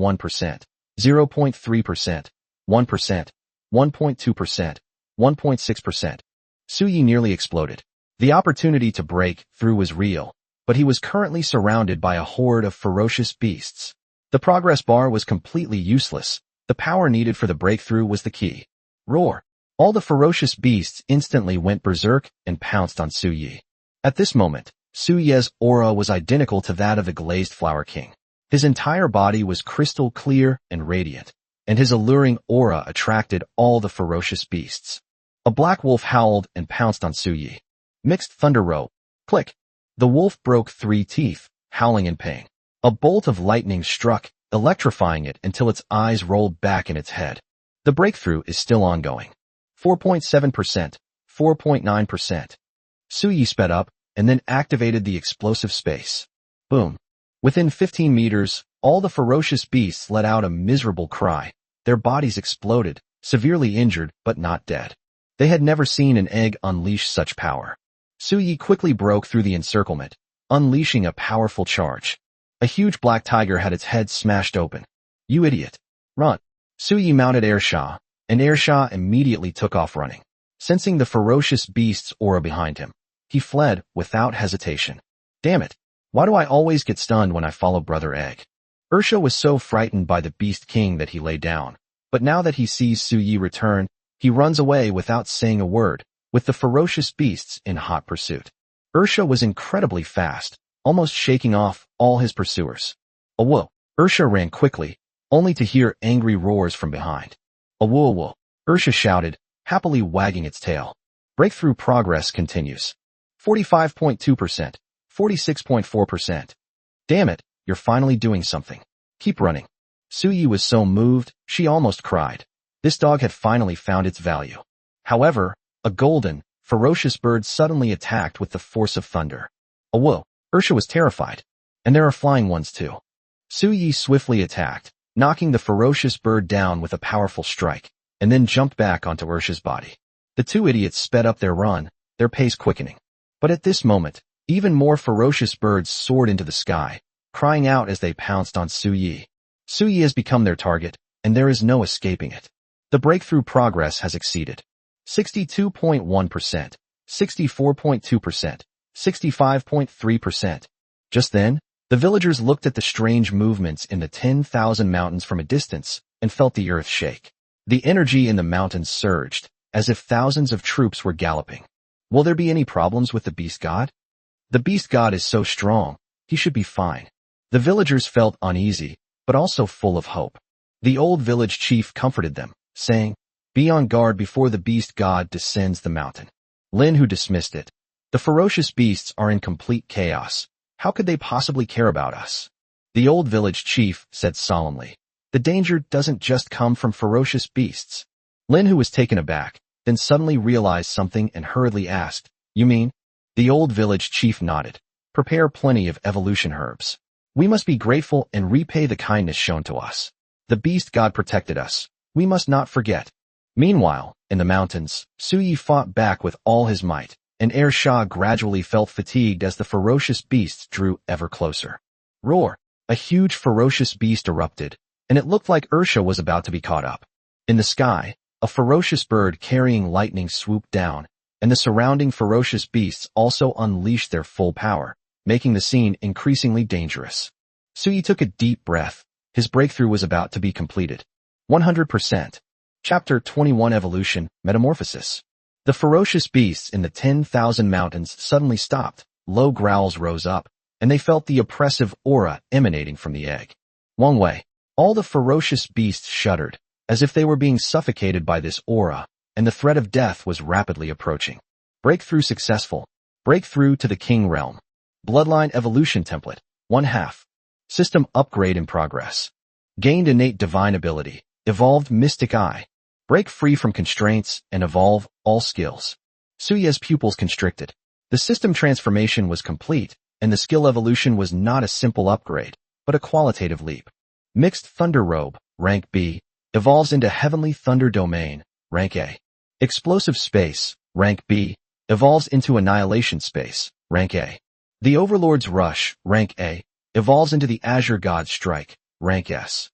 0.3%, 1%, 1.2%, 1.6%. Suyi nearly exploded. The opportunity to break through was real, but he was currently surrounded by a horde of ferocious beasts. The progress bar was completely useless. The power needed for the breakthrough was the key. Roar! All the ferocious beasts instantly went berserk and pounced on Su Yi. At this moment, Su Ye's aura was identical to that of the glazed Flower King. His entire body was crystal clear and radiant, and his alluring aura attracted all the ferocious beasts. A black wolf howled and pounced on Su Yi. Mixed thunder rope. Click. The wolf broke 3 teeth, howling in pain. A bolt of lightning struck, electrifying it until its eyes rolled back in its head. The breakthrough is still ongoing. 4.7%, 4.9%. Su Yi sped up, and then activated the explosive space. Boom. Within 15 meters, all the ferocious beasts let out a miserable cry. Their bodies exploded, severely injured but not dead. They had never seen an egg unleash such power. Su Yi quickly broke through the encirclement, unleashing a powerful charge. A huge black tiger had its head smashed open. You idiot. Run. Su Yi mounted Airsha, and Airsha immediately took off running. Sensing the ferocious beast's aura behind him, he fled without hesitation. Damn it. Why do I always get stunned when I follow Brother Egg? Ursha was so frightened by the Beast King that he lay down, but now that he sees Su Yi return, he runs away without saying a word, with the ferocious beasts in hot pursuit. Ursha was incredibly fast, almost shaking off all his pursuers. Awoo! Ursha ran quickly, only to hear angry roars from behind. Awoo awoo! Ursha shouted, happily wagging its tail. Breakthrough progress continues. 45.2%. 46.4%. Damn it, you're finally doing something. Keep running. Su Yi was so moved, she almost cried. This dog had finally found its value. However, a golden, ferocious bird suddenly attacked with the force of thunder. Awoo! Ursha was terrified. And there are flying ones too. Su Yi swiftly attacked, knocking the ferocious bird down with a powerful strike, and then jumped back onto Ursha's body. The two idiots sped up their run, their pace quickening. But at this moment, even more ferocious birds soared into the sky, crying out as they pounced on Su Yi. Su Yi has become their target, and there is no escaping it. The breakthrough progress has exceeded. 62.1%, 64.2%, 65.3%. Just then, the villagers looked at the strange movements in the 10,000 mountains from a distance and felt the earth shake. The energy in the mountains surged, as if thousands of troops were galloping. Will there be any problems with the beast god? The beast god is so strong, he should be fine. The villagers felt uneasy, but also full of hope. The old village chief comforted them, saying, be on guard before the beast god descends the mountain. Lin who dismissed it. The ferocious beasts are in complete chaos. How could they possibly care about us? The old village chief said solemnly, the danger doesn't just come from ferocious beasts. Lin who was taken aback, then suddenly realized something and hurriedly asked, you mean? The old village chief nodded. Prepare plenty of evolution herbs. We must be grateful and repay the kindness shown to us. The beast god protected us. We must not forget. Meanwhile, in the mountains, Su Yi fought back with all his might, and Airsha gradually felt fatigued as the ferocious beasts drew ever closer. Roar! A huge ferocious beast erupted, and it looked like Ursha was about to be caught up. In the sky, a ferocious bird carrying lightning swooped down, and the surrounding ferocious beasts also unleashed their full power, making the scene increasingly dangerous. Su Yi took a deep breath. His breakthrough was about to be completed. 100%. Chapter 21 Evolution, Metamorphosis. The ferocious beasts in the 10,000 mountains suddenly stopped, low growls rose up, and they felt the oppressive aura emanating from the egg. One way, all the ferocious beasts shuddered, as if they were being suffocated by this aura, and the threat of death was rapidly approaching. Breakthrough successful. Breakthrough to the King Realm. Bloodline Evolution Template, 1/2. System upgrade in progress. Gained innate divine ability. Evolved Mystic Eye. Break free from constraints and evolve all skills. Su Yi's pupils constricted. The system transformation was complete, and the skill evolution was not a simple upgrade, but a qualitative leap. Mixed Thunder Robe, rank B, evolves into Heavenly Thunder Domain, rank A. Explosive Space, rank B, evolves into Annihilation Space, rank A. The Overlord's Rush, rank A, evolves into the Azure God's Strike, rank S.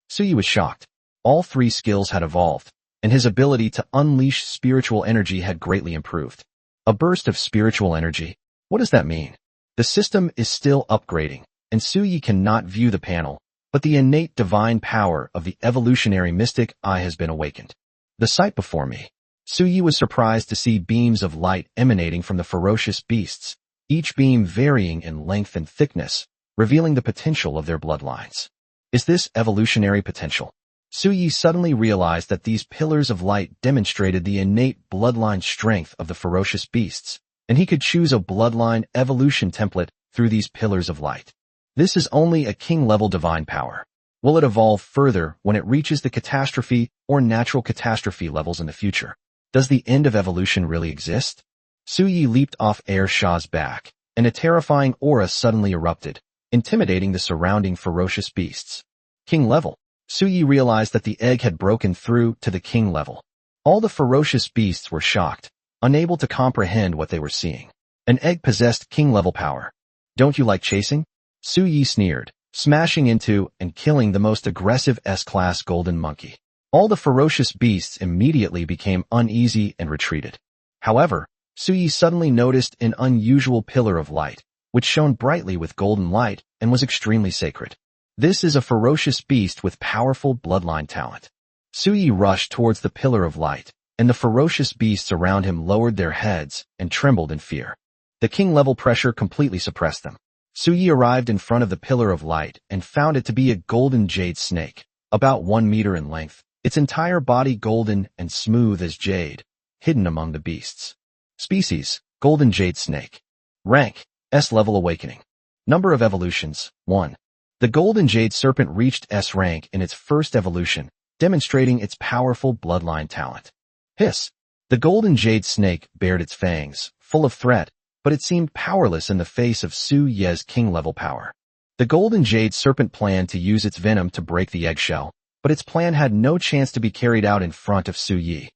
Su Yi was shocked. All 3 skills had evolved, and his ability to unleash spiritual energy had greatly improved. A burst of spiritual energy? What does that mean? The system is still upgrading, and Su Yi cannot view the panel, but the innate divine power of the evolutionary mystic eye has been awakened. The sight before me. Suyi was surprised to see beams of light emanating from the ferocious beasts, each beam varying in length and thickness, revealing the potential of their bloodlines. Is this evolutionary potential? Suyi suddenly realized that these pillars of light demonstrated the innate bloodline strength of the ferocious beasts, and he could choose a bloodline evolution template through these pillars of light. This is only a king-level divine power. Will it evolve further when it reaches the catastrophe or natural catastrophe levels in the future? Does the end of evolution really exist? Suyi leaped off Air Shah's back, and a terrifying aura suddenly erupted, intimidating the surrounding ferocious beasts. King level. Suyi realized that the egg had broken through to the king level. All the ferocious beasts were shocked, unable to comprehend what they were seeing. An egg possessed king-level power. Don't you like chasing? Suyi sneered, smashing into and killing the most aggressive S-class golden monkey. All the ferocious beasts immediately became uneasy and retreated. However, Suyi suddenly noticed an unusual pillar of light, which shone brightly with golden light and was extremely sacred. This is a ferocious beast with powerful bloodline talent. Suyi rushed towards the pillar of light, and the ferocious beasts around him lowered their heads and trembled in fear. The king-level pressure completely suppressed them. Suyi arrived in front of the pillar of light and found it to be a golden jade snake, about 1 meter in length, its entire body golden and smooth as jade, hidden among the beasts. Species: golden jade snake. Rank: S-level awakening. Number of evolutions: 1. The golden jade serpent reached S rank in its first evolution, demonstrating its powerful bloodline talent. Hiss. The golden jade snake bared its fangs, full of threat, but it seemed powerless in the face of Su Ye's king-level power. The golden jade serpent planned to use its venom to break the eggshell, but its plan had no chance to be carried out in front of Su Yi.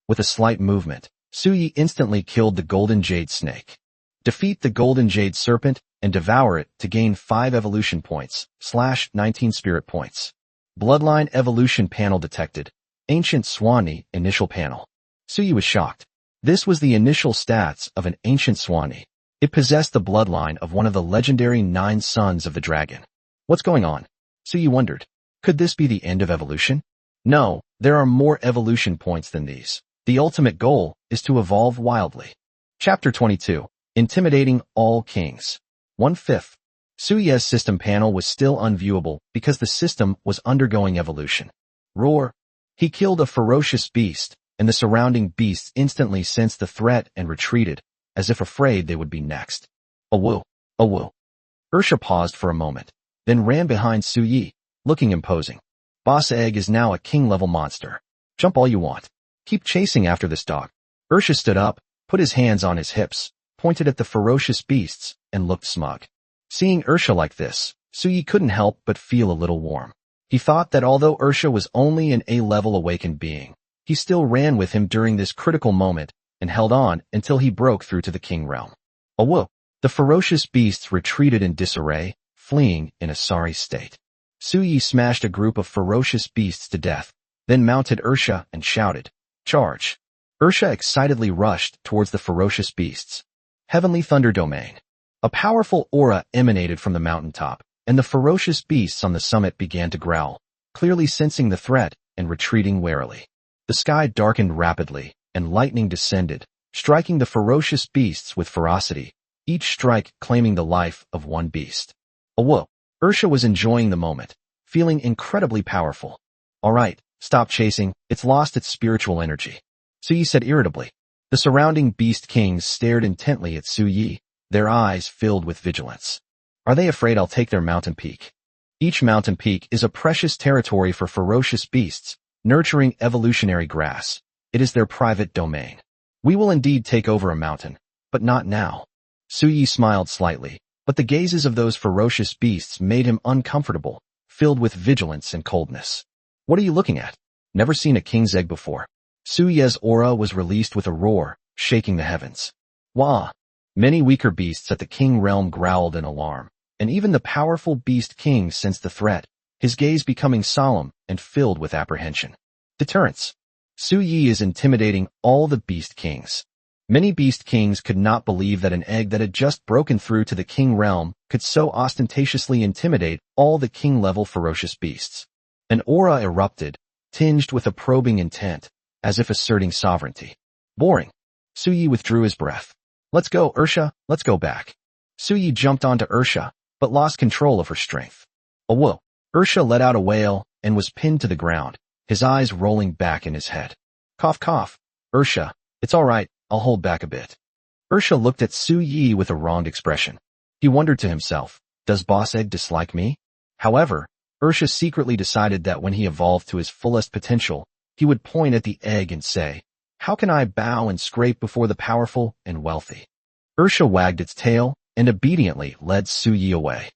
With a slight movement, Su Yi instantly killed the golden jade snake. Defeat the golden jade serpent and devour it to gain 5 evolution points, /19 spirit points. Bloodline evolution panel detected. Ancient Swanee initial panel. Suyi was shocked. This was the initial stats of an ancient Swanee. It possessed the bloodline of one of the legendary 9 sons of the dragon. What's going on? Suyi wondered. Could this be the end of evolution? No, there are more evolution points than these. The ultimate goal is to evolve wildly. Chapter 22. Intimidating all kings. 1/5. Suye's system panel was still unviewable because the system was undergoing evolution. Roar. He killed a ferocious beast, and the surrounding beasts instantly sensed the threat and retreated, as if afraid they would be next. Awoo. Awoo. Ursha paused for a moment, then ran behind Suyi, looking imposing. Boss Egg is now a king-level monster. Jump all you want. Keep chasing after this dog. Ursha stood up, put his hands on his hips, pointed at the ferocious beasts, and looked smug. Seeing Ursha like this, Suyi couldn't help but feel a little warm. He thought that although Ursha was only an A-level awakened being, he still ran with him during this critical moment and held on until he broke through to the king realm. Awoo! The ferocious beasts retreated in disarray, fleeing in a sorry state. Suyi smashed a group of ferocious beasts to death, then mounted Ursha and shouted, "Charge!" Ursha excitedly rushed towards the ferocious beasts. Heavenly Thunder Domain. A powerful aura emanated from the mountaintop, and the ferocious beasts on the summit began to growl, clearly sensing the threat and retreating warily. The sky darkened rapidly, and lightning descended, striking the ferocious beasts with ferocity, each strike claiming the life of one beast. Awoo! Ursha was enjoying the moment, feeling incredibly powerful. All right, stop chasing, it's lost its spiritual energy. Suyi said irritably. The surrounding beast kings stared intently at Suyi, their eyes filled with vigilance. Are they afraid I'll take their mountain peak? Each mountain peak is a precious territory for ferocious beasts, nurturing evolutionary grass. It is their private domain. We will indeed take over a mountain, but not now. Suyi smiled slightly, but the gazes of those ferocious beasts made him uncomfortable, filled with vigilance and coldness. What are you looking at? Never seen a king's egg before. Suye's aura was released with a roar, shaking the heavens. Wah! Many weaker beasts at the king realm growled in alarm, and even the powerful beast king sensed the threat, his gaze becoming solemn and filled with apprehension. Deterrence. Suyi is intimidating all the beast kings. Many beast kings could not believe that an egg that had just broken through to the king realm could so ostentatiously intimidate all the king-level ferocious beasts. An aura erupted, tinged with a probing intent, as if asserting sovereignty. Boring. Suyi withdrew his breath. Let's go, Ursha, let's go back. Suyi jumped onto Ursha, but lost control of her strength. A whoa. Ursha let out a wail and was pinned to the ground, his eyes rolling back in his head. Cough cough. Ursha, it's all right, I'll hold back a bit. Ursha looked at Suyi with a wronged expression. He wondered to himself, does Boss Egg dislike me? However, Ursha secretly decided that when he evolved to his fullest potential, he would point at the egg and say, how can I bow and scrape before the powerful and wealthy? Ursha wagged its tail and obediently led Suyi away.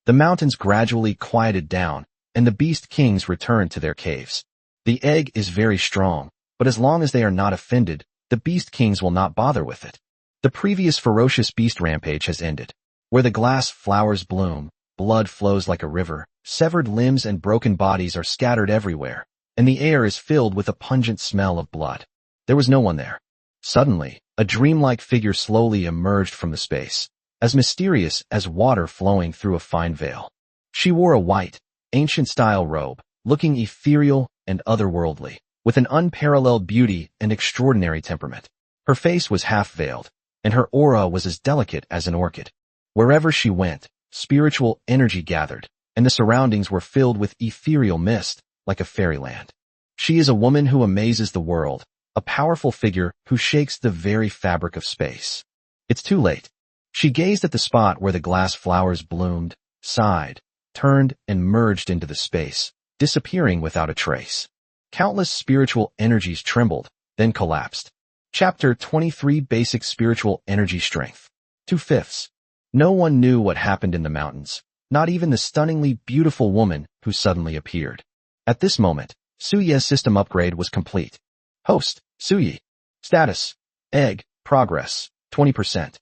The mountains gradually quieted down, and the beast kings returned to their caves. The egg is very strong, but as long as they are not offended, the beast kings will not bother with it. The previous ferocious beast rampage has ended. Where the glass flowers bloom, blood flows like a river, severed limbs and broken bodies are scattered everywhere, and the air is filled with a pungent smell of blood. There was no one there. Suddenly, a dreamlike figure slowly emerged from the space, as mysterious as water flowing through a fine veil. She wore a white, ancient-style robe, looking ethereal and otherworldly, with an unparalleled beauty and extraordinary temperament. Her face was half-veiled, and her aura was as delicate as an orchid. Wherever she went, spiritual energy gathered, and the surroundings were filled with ethereal mist, like a fairyland. She is a woman who amazes the world, a powerful figure who shakes the very fabric of space. It's too late. She gazed at the spot where the glass flowers bloomed, sighed, turned, and merged into the space, disappearing without a trace. Countless spiritual energies trembled, then collapsed. Chapter 23 Basic Spiritual Energy Strength. 2/5. No one knew what happened in the mountains, not even the stunningly beautiful woman who suddenly appeared. At this moment, Suyi's system upgrade was complete. Host, Suyi. Status, Egg, Progress, 20%.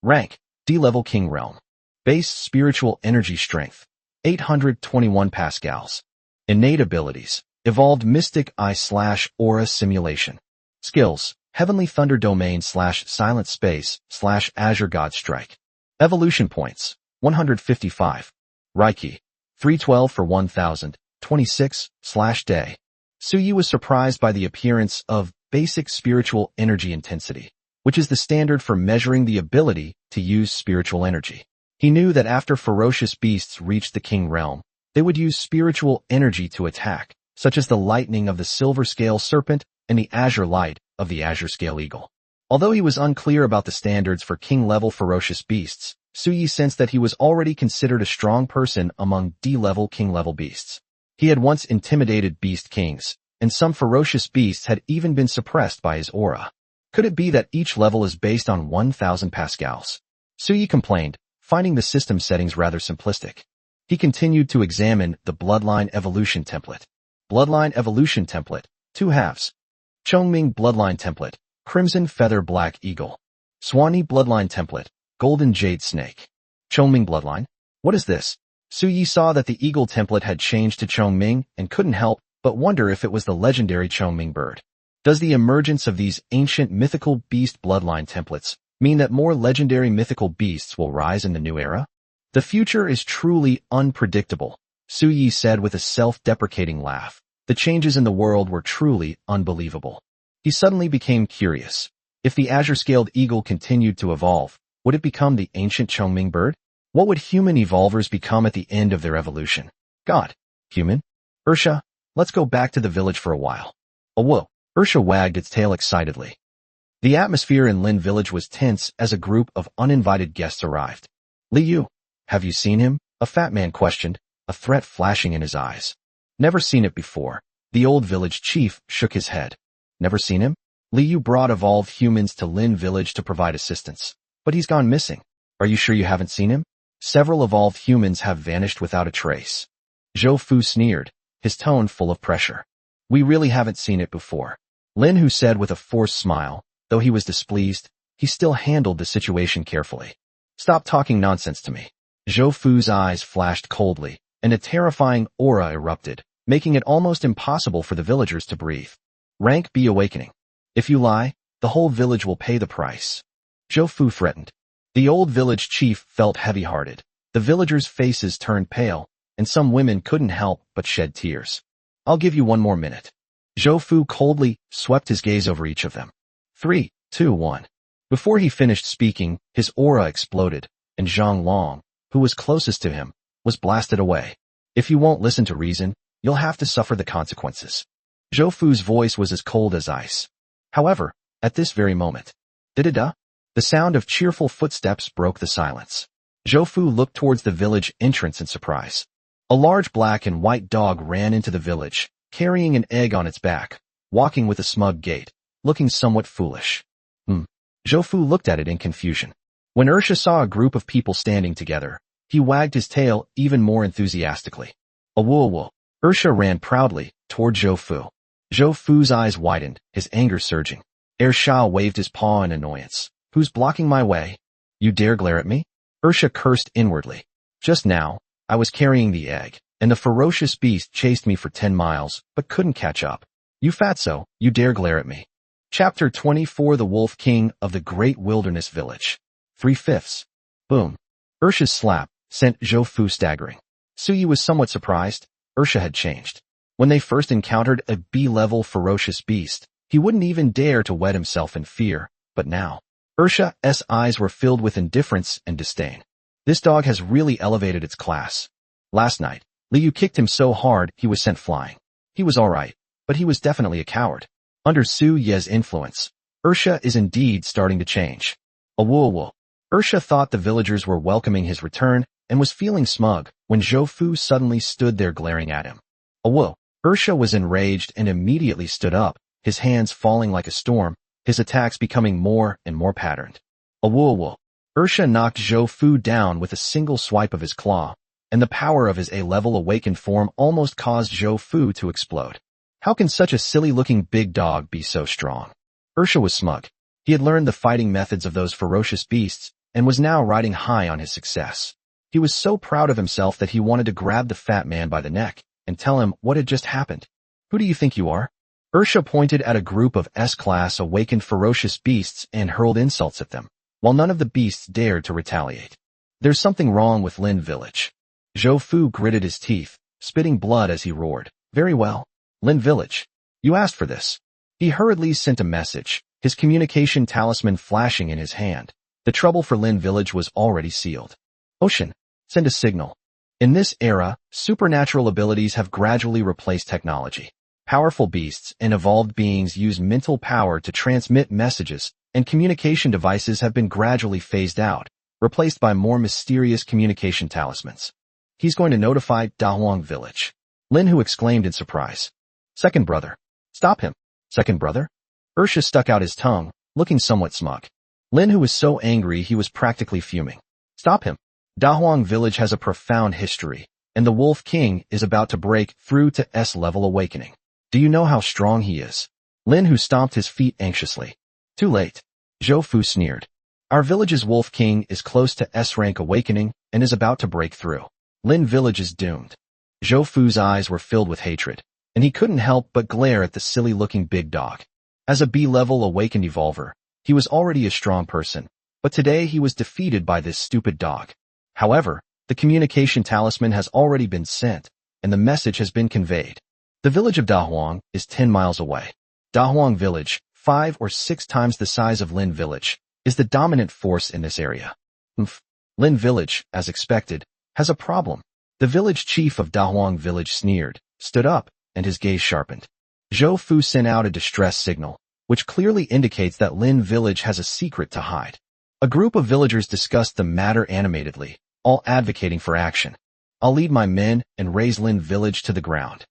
Rank, D-Level King Realm. Base Spiritual Energy Strength, 821 Pascals. Innate Abilities, Evolved Mystic Eye/Aura Simulation. Skills, Heavenly Thunder Domain /Silent Space /Azure God Strike. Evolution Points, 155. Reiki, 312 for 1000, 26/day. Suyi was surprised by the appearance of Basic Spiritual Energy Intensity, which is the standard for measuring the ability to use spiritual energy. He knew that after ferocious beasts reached the King Realm, they would use spiritual energy to attack, such as the lightning of the Silver Scale Serpent and the azure light of the Azure Scale Eagle. Although he was unclear about the standards for king-level ferocious beasts, Suyi sensed that he was already considered a strong person among D-level king-level beasts. He had once intimidated beast kings, and some ferocious beasts had even been suppressed by his aura. Could it be that each level is based on 1000 pascals? Suyi complained, finding the system settings rather simplistic. He continued to examine the Bloodline Evolution Template. Bloodline Evolution Template, 2 halves. Chongming Bloodline Template, Crimson Feather Black Eagle. Swanee Bloodline Template, Golden Jade Snake. Chongming Bloodline? What is this? Suyi saw that the eagle template had changed to Chongming and couldn't help but wonder if it was the legendary Chongming bird. Does the emergence of these ancient mythical beast bloodline templates mean that more legendary mythical beasts will rise in the new era? The future is truly unpredictable, Suyi said with a self-deprecating laugh. The changes in the world were truly unbelievable. He suddenly became curious. If the azure-scaled eagle continued to evolve, would it become the ancient Chongming bird? What would human evolvers become at the end of their evolution? God. Human? Ursha, let's go back to the village for a while. Oh whoa. Ursha wagged its tail excitedly. The atmosphere in Lin Village was tense as a group of uninvited guests arrived. Liu, have you seen him? A fat man questioned, a threat flashing in his eyes. Never seen it before. The old village chief shook his head. Never seen him? Liu brought evolved humans to Lin Village to provide assistance. But he's gone missing. Are you sure you haven't seen him? Several evolved humans have vanished without a trace. Zhou Fu sneered, his tone full of pressure. We really haven't seen it before. Lin Hu said with a forced smile. Though he was displeased, he still handled the situation carefully. Stop talking nonsense to me. Zhou Fu's eyes flashed coldly, and a terrifying aura erupted, making it almost impossible for the villagers to breathe. Rank B Awakening. If you lie, the whole village will pay the price. Zhou Fu threatened. The old village chief felt heavy-hearted. The villagers' faces turned pale, and some women couldn't help but shed tears. I'll give you one more minute. Zhou Fu coldly swept his gaze over each of them. 3, 2, 1. Before he finished speaking, his aura exploded, and Zhang Long, who was closest to him, was blasted away. If you won't listen to reason, you'll have to suffer the consequences. Zhou Fu's voice was as cold as ice. However, at this very moment, da-da-da, the sound of cheerful footsteps broke the silence. Zhou Fu looked towards the village entrance in surprise. A large black and white dog ran into the village, carrying an egg on its back, walking with a smug gait, looking somewhat foolish. Zhou Fu looked at it in confusion. When Ursha saw a group of people standing together, he wagged his tail even more enthusiastically. Awoo. Ursha ran proudly toward Zhou Fu. Zhou Fu's eyes widened, his anger surging. Shao waved his paw in annoyance. Who's blocking my way? You dare glare at me? Ursha cursed inwardly. Just now, I was carrying the egg, and the ferocious beast chased me for 10 miles, but couldn't catch up. You fatso, you dare glare at me. Chapter 24 The Wolf King of the Great Wilderness Village. 3/5. Boom. Ursha's slap sent Zhou Fu staggering. Suyi was somewhat surprised. Ursha had changed. When they first encountered a B-level ferocious beast, he wouldn't even dare to wet himself in fear, but now, Ursha's eyes were filled with indifference and disdain. This dog has really elevated its class. Last night, Liu kicked him so hard he was sent flying. He was alright, but he was definitely a coward. Under Su Ye's influence, Ursha is indeed starting to change. Awoo. Ursha thought the villagers were welcoming his return and was feeling smug when Zhou Fu suddenly stood there glaring at him. Awoo. Ursha was enraged and immediately stood up, his hands falling like a storm, his attacks becoming more and more patterned. Awoo. Ursha knocked Zhou Fu down with a single swipe of his claw, and the power of his A-level awakened form almost caused Zhou Fu to explode. How can such a silly-looking big dog be so strong? Ursha was smug. He had learned the fighting methods of those ferocious beasts and was now riding high on his success. He was so proud of himself that he wanted to grab the fat man by the neck and tell him what had just happened. Who do you think you are? Ursha pointed at a group of S-class awakened ferocious beasts and hurled insults at them, while none of the beasts dared to retaliate. There's something wrong with Lin Village. Zhou Fu gritted his teeth, spitting blood as he roared. Very well. Lin Village. You asked for this. He hurriedly sent a message, his communication talisman flashing in his hand. The trouble for Lin Village was already sealed. Ocean, send a signal. In this era, supernatural abilities have gradually replaced technology. Powerful beasts and evolved beings use mental power to transmit messages, and communication devices have been gradually phased out, replaced by more mysterious communication talismans. He's going to notify Devouring Village. Lin Hu exclaimed in surprise. Second brother. Stop him. Second brother? Ursha stuck out his tongue, looking somewhat smug. Lin Hu was so angry he was practically fuming. Stop him. Devouring Village has a profound history, and the Wolf King is about to break through to S-level awakening. Do you know how strong he is? Lin Hu stomped his feet anxiously. Too late. Zhou Fu sneered. Our village's Wolf King is close to S-rank awakening and is about to break through. Lin Village is doomed. Zhou Fu's eyes were filled with hatred, and he couldn't help but glare at the silly-looking big dog. As a B-level awakened evolver, he was already a strong person, but today he was defeated by this stupid dog. However, the communication talisman has already been sent, and the message has been conveyed. The village of Devouring is 10 miles away. Devouring Village, 5 or 6 times the size of Lin Village, is the dominant force in this area. Lin Village, as expected, has a problem. The village chief of Devouring Village sneered, stood up, and his gaze sharpened. Zhou Fu sent out a distress signal, which clearly indicates that Lin Village has a secret to hide. A group of villagers discussed the matter animatedly, all advocating for action. I'll lead my men and raise Lin Village to the ground.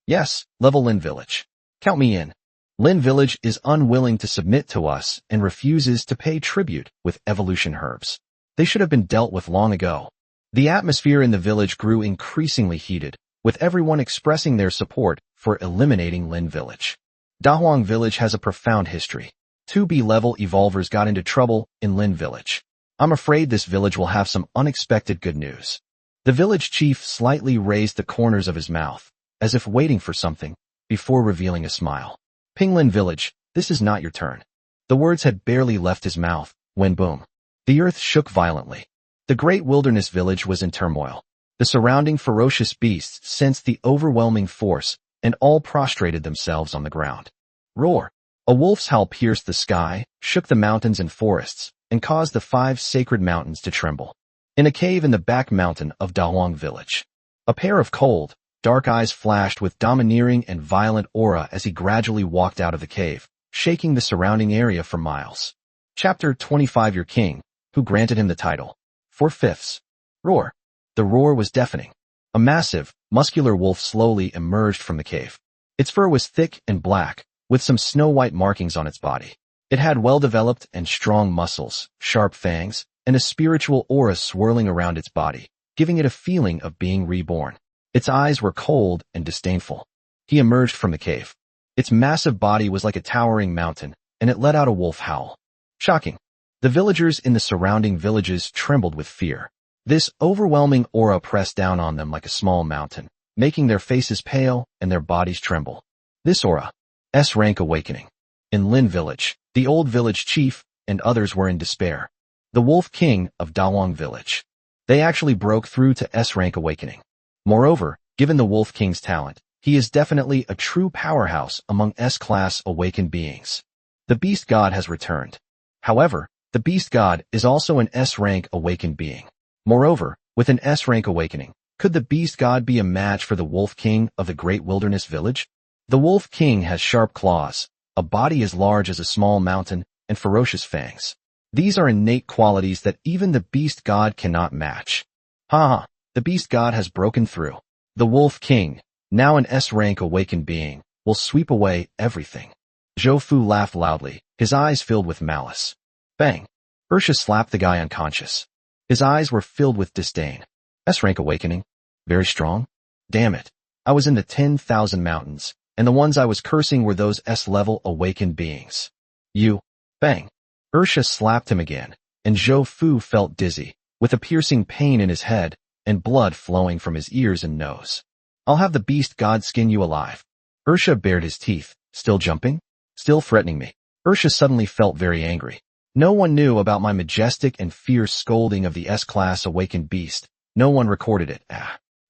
Yes, level Lin Village. Count me in. Lin Village is unwilling to submit to us and refuses to pay tribute with evolution herbs. They should have been dealt with long ago. The atmosphere in the village grew increasingly heated, with everyone expressing their support for eliminating Lin Village. Devouring Village has a profound history. 2 B-level evolvers got into trouble in Lin Village. I'm afraid this village will have some unexpected good news. The village chief slightly raised the corners of his mouth, as if waiting for something, before revealing a smile. Pinglin Village, this is not your turn. The words had barely left his mouth, when boom. The earth shook violently. The great wilderness village was in turmoil. The surrounding ferocious beasts sensed the overwhelming force and all prostrated themselves on the ground. Roar! A wolf's howl pierced the sky, shook the mountains and forests, and caused the 5 sacred mountains to tremble. In a cave in the back mountain of Devouring village, a pair of cold, dark eyes flashed with domineering and violent aura as he gradually walked out of the cave, shaking the surrounding area for miles. Chapter 25. Your king, who granted him the title. 4/5. Roar. The roar was deafening. A massive, muscular wolf slowly emerged from the cave. Its fur was thick and black, with some snow-white markings on its body. It had well-developed and strong muscles, sharp fangs, and a spiritual aura swirling around its body, giving it a feeling of being reborn. Its eyes were cold and disdainful. He emerged from the cave. Its massive body was like a towering mountain, and it let out a wolf howl. Shocking. The villagers in the surrounding villages trembled with fear. This overwhelming aura pressed down on them like a small mountain, making their faces pale and their bodies tremble. This aura. S-rank awakening. In Lin village, the old village chief and others were in despair. The Wolf King of Devouring village. They actually broke through to S-rank awakening. Moreover, given the Wolf King's talent, he is definitely a true powerhouse among S-class awakened beings. The Beast God has returned. However, the Beast God is also an S-rank awakened being. Moreover, with an S-rank awakening, could the Beast God be a match for the Wolf King of the Great Wilderness Village? The Wolf King has sharp claws, a body as large as a small mountain, and ferocious fangs. These are innate qualities that even the Beast God cannot match. Ha! The Beast God has broken through. The Wolf King, now an S-rank awakened being, will sweep away everything. Zhou Fu laughed loudly, his eyes filled with malice. Bang! Ursha slapped the guy unconscious. His eyes were filled with disdain. S-rank awakening? Very strong? Damn it. I was in the 10,000 mountains, and the ones I was cursing were those S-level awakened beings. You. Bang! Ursha slapped him again, and Zhou Fu felt dizzy, with a piercing pain in his head, and blood flowing from his ears and nose. I'll have the Beast God skin you alive. Ursha bared his teeth, still jumping? Still threatening me. Ursha suddenly felt very angry. No one knew about my majestic and fierce scolding of the S-class awakened beast. No one recorded it.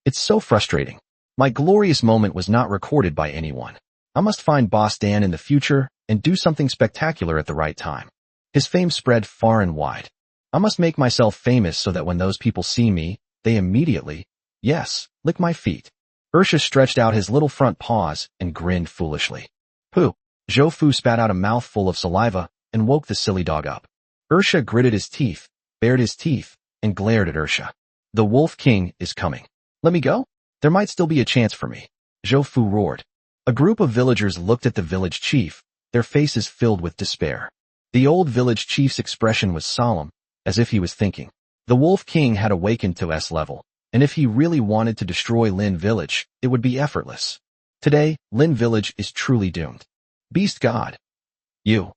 It's so frustrating. My glorious moment was not recorded by anyone. I must find Boss Dan in the future and do something spectacular at the right time. His fame spread far and wide. I must make myself famous so that when those people see me, they immediately, yes, lick my feet. Ursha stretched out his little front paws and grinned foolishly. Pooh! Zhou Fu spat out a mouthful of saliva and woke the silly dog up. Ursha gritted his teeth, bared his teeth, and glared at Ursha. The Wolf King is coming. Let me go? There might still be a chance for me. Zhou Fu roared. A group of villagers looked at the village chief, their faces filled with despair. The old village chief's expression was solemn, as if he was thinking. The Wolf King had awakened to S-level, and if he really wanted to destroy Lin village, it would be effortless. Today, Lin village is truly doomed. Beast God. You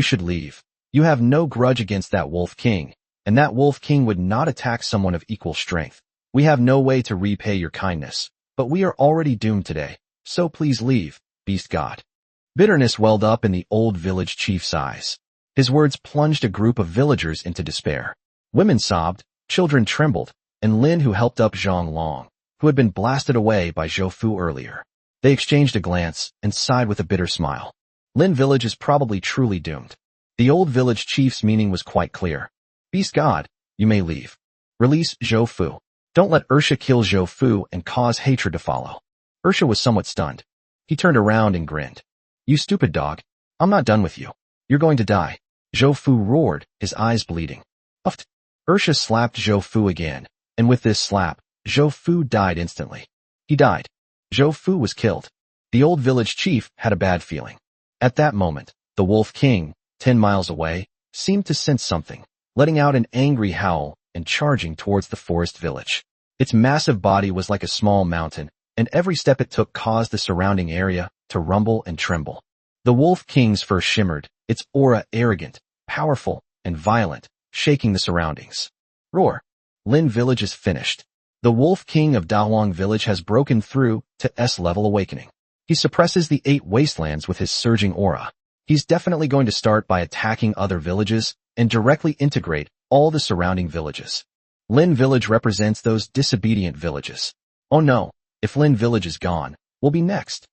should leave. You have no grudge against that Wolf King, and that Wolf King would not attack someone of equal strength. We have no way to repay your kindness, but we are already doomed today, so please leave, Beast God. Bitterness welled up in the old village chief's eyes. His words plunged a group of villagers into despair. Women sobbed, children trembled, and Lin, who helped up Zhang Long, who had been blasted away by Zhou Fu earlier. They exchanged a glance and sighed with a bitter smile. Lin village is probably truly doomed. The old village chief's meaning was quite clear. Beast God, you may leave. Release Zhou Fu. Don't let Ursha kill Zhou Fu and cause hatred to follow. Ursha was somewhat stunned. He turned around and grinned. You stupid dog. I'm not done with you. You're going to die. Zhou Fu roared, his eyes bleeding. Uft. Ursha slapped Zhou Fu again, and with this slap, Zhou Fu died instantly. He died. Zhou Fu was killed. The old village chief had a bad feeling. At that moment, the Wolf King, 10 miles away, seemed to sense something, letting out an angry howl and charging towards the forest village. Its massive body was like a small mountain, and every step it took caused the surrounding area to rumble and tremble. The Wolf King's fur shimmered, its aura arrogant, powerful, and violent, shaking the surroundings. Roar! Lin village is finished. The Wolf King of Devouring village has broken through to S-level awakening. He suppresses the 8 wastelands with his surging aura. He's definitely going to start by attacking other villages and directly integrate all the surrounding villages. Lin village represents those disobedient villages. Oh no, if Lin village is gone, will be next.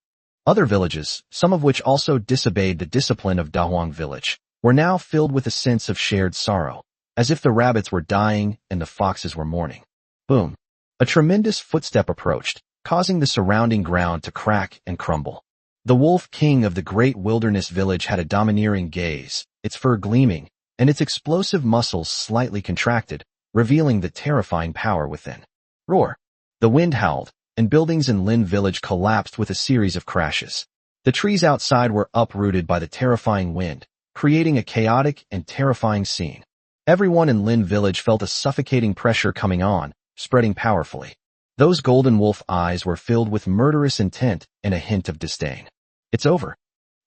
Other villages, some of which also disobeyed the discipline of Dahwang village, were now filled with a sense of shared sorrow, as if the rabbits were dying and the foxes were mourning. Boom. A tremendous footstep approached, causing the surrounding ground to crack and crumble. The Wolf King of the great wilderness village had a domineering gaze, its fur gleaming, and its explosive muscles slightly contracted, revealing the terrifying power within. Roar. The wind howled, and buildings in Lin village collapsed with a series of crashes. The trees outside were uprooted by the terrifying wind, creating a chaotic and terrifying scene. Everyone in Lin village felt a suffocating pressure coming on, spreading powerfully. Those golden wolf eyes were filled with murderous intent and a hint of disdain. It's over.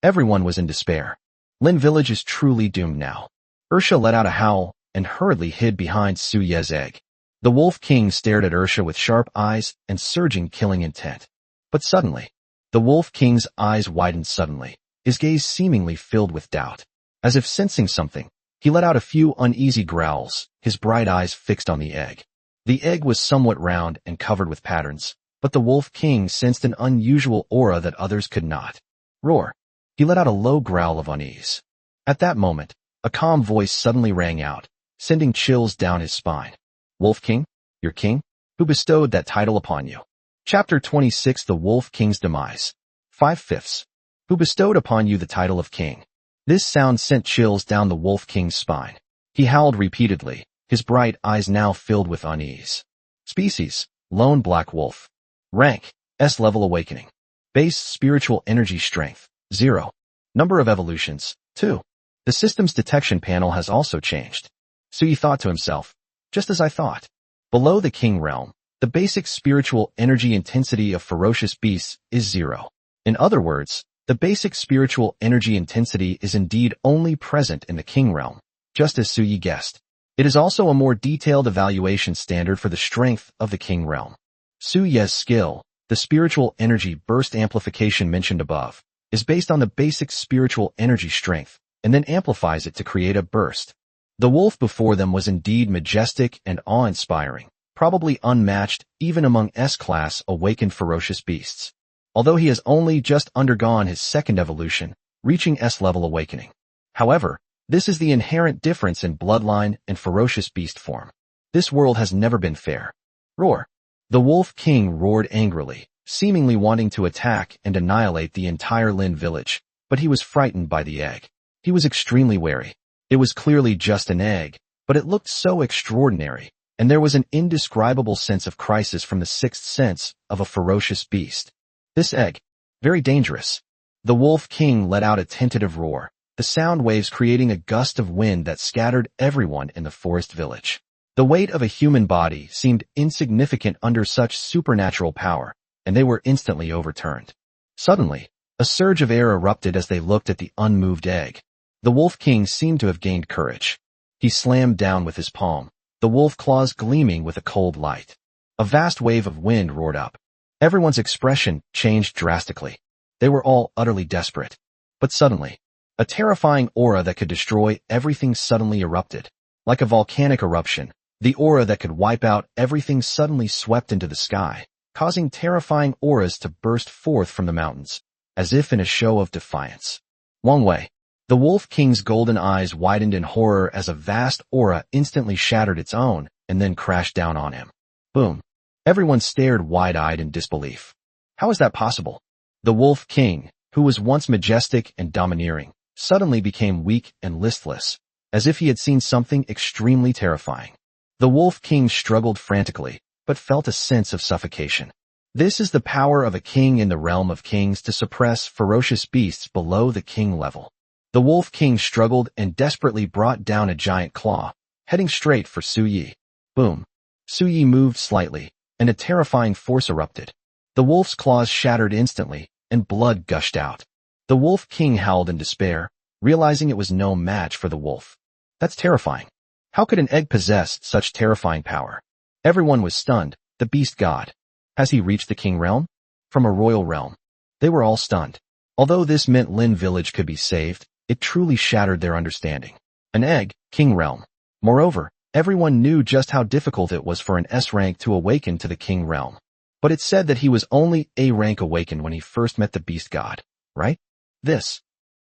Everyone was in despair. Lin village is truly doomed now. Ursha let out a howl and hurriedly hid behind Su Ye's egg. The Wolf King stared at Ursha with sharp eyes and surging killing intent. But suddenly, the Wolf King's eyes widened suddenly, his gaze seemingly filled with doubt. As if sensing something, he let out a few uneasy growls, his bright eyes fixed on the egg. The egg was somewhat round and covered with patterns, but the Wolf King sensed an unusual aura that others could not. Roar. He let out a low growl of unease. At that moment, a calm voice suddenly rang out, sending chills down his spine. Wolf King, your king? Who bestowed that title upon you? Chapter 26 The Wolf King's Demise. 5/5. Who bestowed upon you the title of king? This sound sent chills down the Wolf King's spine. He howled repeatedly, his bright eyes now filled with unease. Species, lone black wolf. Rank, S-level awakening. Base spiritual energy strength, 0. Number of evolutions, 2. The system's detection panel has also changed. Sui thought to himself, just as I thought. Below the king realm, the basic spiritual energy intensity of ferocious beasts is 0. In other words, the basic spiritual energy intensity is indeed only present in the king realm, just as Sui guessed. It is also a more detailed evaluation standard for the strength of the king realm. Su Ye's skill, the spiritual energy burst amplification mentioned above, is based on the basic spiritual energy strength, and then amplifies it to create a burst. The wolf before them was indeed majestic and awe-inspiring, probably unmatched even among S-class awakened ferocious beasts. Although he has only just undergone his second evolution, reaching S-level awakening. However, this is the inherent difference in bloodline and ferocious beast form. This world has never been fair. Roar. The Wolf King roared angrily, seemingly wanting to attack and annihilate the entire Lin village, but he was frightened by the egg. He was extremely wary. It was clearly just an egg, but it looked so extraordinary, and there was an indescribable sense of crisis from the sixth sense of a ferocious beast. This egg, very dangerous. The Wolf King let out a tentative roar, the sound waves creating a gust of wind that scattered everyone in the forest village. The weight of a human body seemed insignificant under such supernatural power, and they were instantly overturned. Suddenly, a surge of air erupted as they looked at the unmoved egg. The Wolf King seemed to have gained courage. He slammed down with his palm, the wolf claws gleaming with a cold light. A vast wave of wind roared up. Everyone's expression changed drastically. They were all utterly desperate. But suddenly, a terrifying aura that could destroy everything suddenly erupted. Like a volcanic eruption, the aura that could wipe out everything suddenly swept into the sky, causing terrifying auras to burst forth from the mountains, as if in a show of defiance. One way. The Wolf King's golden eyes widened in horror as a vast aura instantly shattered its own and then crashed down on him. Boom. Everyone stared wide-eyed in disbelief. How is that possible? The Wolf King, who was once majestic and domineering, suddenly became weak and listless, as if he had seen something extremely terrifying. The Wolf King struggled frantically, but felt a sense of suffocation. This is the power of a king in the realm of kings to suppress ferocious beasts below the king level. The Wolf King struggled and desperately brought down a giant claw, heading straight for Su Yi. Boom. Su Yi moved slightly, and a terrifying force erupted. The wolf's claws shattered instantly, and blood gushed out. The Wolf King howled in despair, realizing it was no match for the wolf. That's terrifying. How could an egg possess such terrifying power? Everyone was stunned. The beast god. Has he reached the king realm? From a royal realm. They were all stunned. Although this meant Lin village could be saved, it truly shattered their understanding. An egg, king realm. Moreover, everyone knew just how difficult it was for an S rank to awaken to the king realm. But it said that he was only A rank awakened when he first met the beast god, right? This.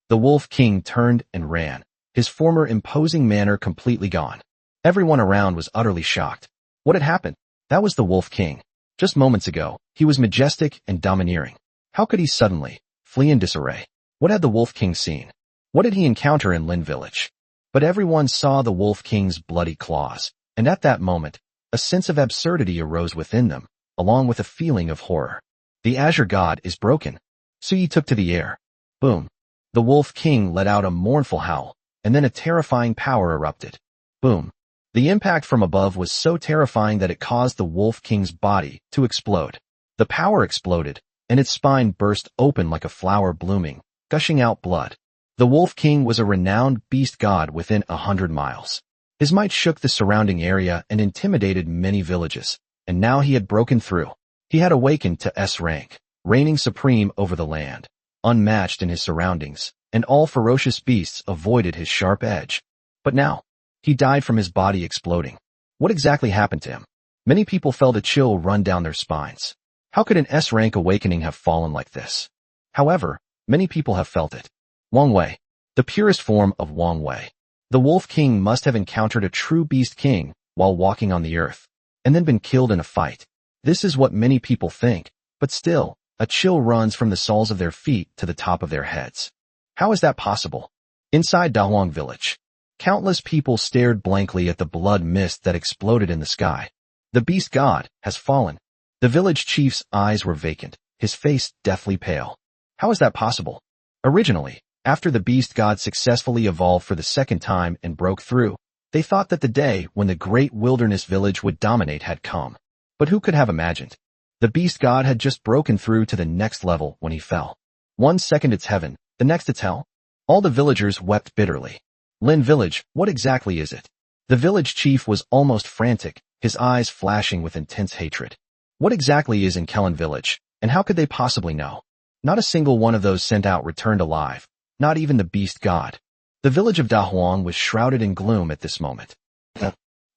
The Wolf King turned and ran, his former imposing manner completely gone. Everyone around was utterly shocked. What had happened? That was the Wolf King. Just moments ago, he was majestic and domineering. How could he suddenly flee in disarray? What had the Wolf King seen? What did he encounter in Lin Village? But everyone saw the Wolf King's bloody claws, and at that moment, a sense of absurdity arose within them, along with a feeling of horror. The Azure God is broken. Suyi took to the air. Boom. The Wolf King let out a mournful howl, and then a terrifying power erupted. Boom. The impact from above was so terrifying that it caused the Wolf King's body to explode. The power exploded, and its spine burst open like a flower blooming, gushing out blood. The Wolf King was a renowned beast god within 100 miles. His might shook the surrounding area and intimidated many villages, and now he had broken through. He had awakened to S rank, reigning supreme over the land, unmatched in his surroundings, and all ferocious beasts avoided his sharp edge. But now, he died from his body exploding. What exactly happened to him? Many people felt a chill run down their spines. How could an S rank awakening have fallen like this? However, many people have felt it. Wang Wei, the purest form of Wang Wei. The Wolf King must have encountered a true beast king while walking on the earth, and then been killed in a fight. This is what many people think, but still, a chill runs from the soles of their feet to the top of their heads. How is that possible? Inside Devouring village, countless people stared blankly at the blood mist that exploded in the sky. The beast god has fallen. The village chief's eyes were vacant, his face deathly pale. How is that possible? Originally, after the beast god successfully evolved for the second time and broke through, they thought that the day when the great wilderness village would dominate had come. But who could have imagined? The beast god had just broken through to the next level when he fell. 1 second it's heaven, the next it's hell. All the villagers wept bitterly. Lin Village, what exactly is it? The village chief was almost frantic, his eyes flashing with intense hatred. What exactly is in Kellen Village, and how could they possibly know? Not a single one of those sent out returned alive, not even the beast god. The village of Dahuang was shrouded in gloom at this moment.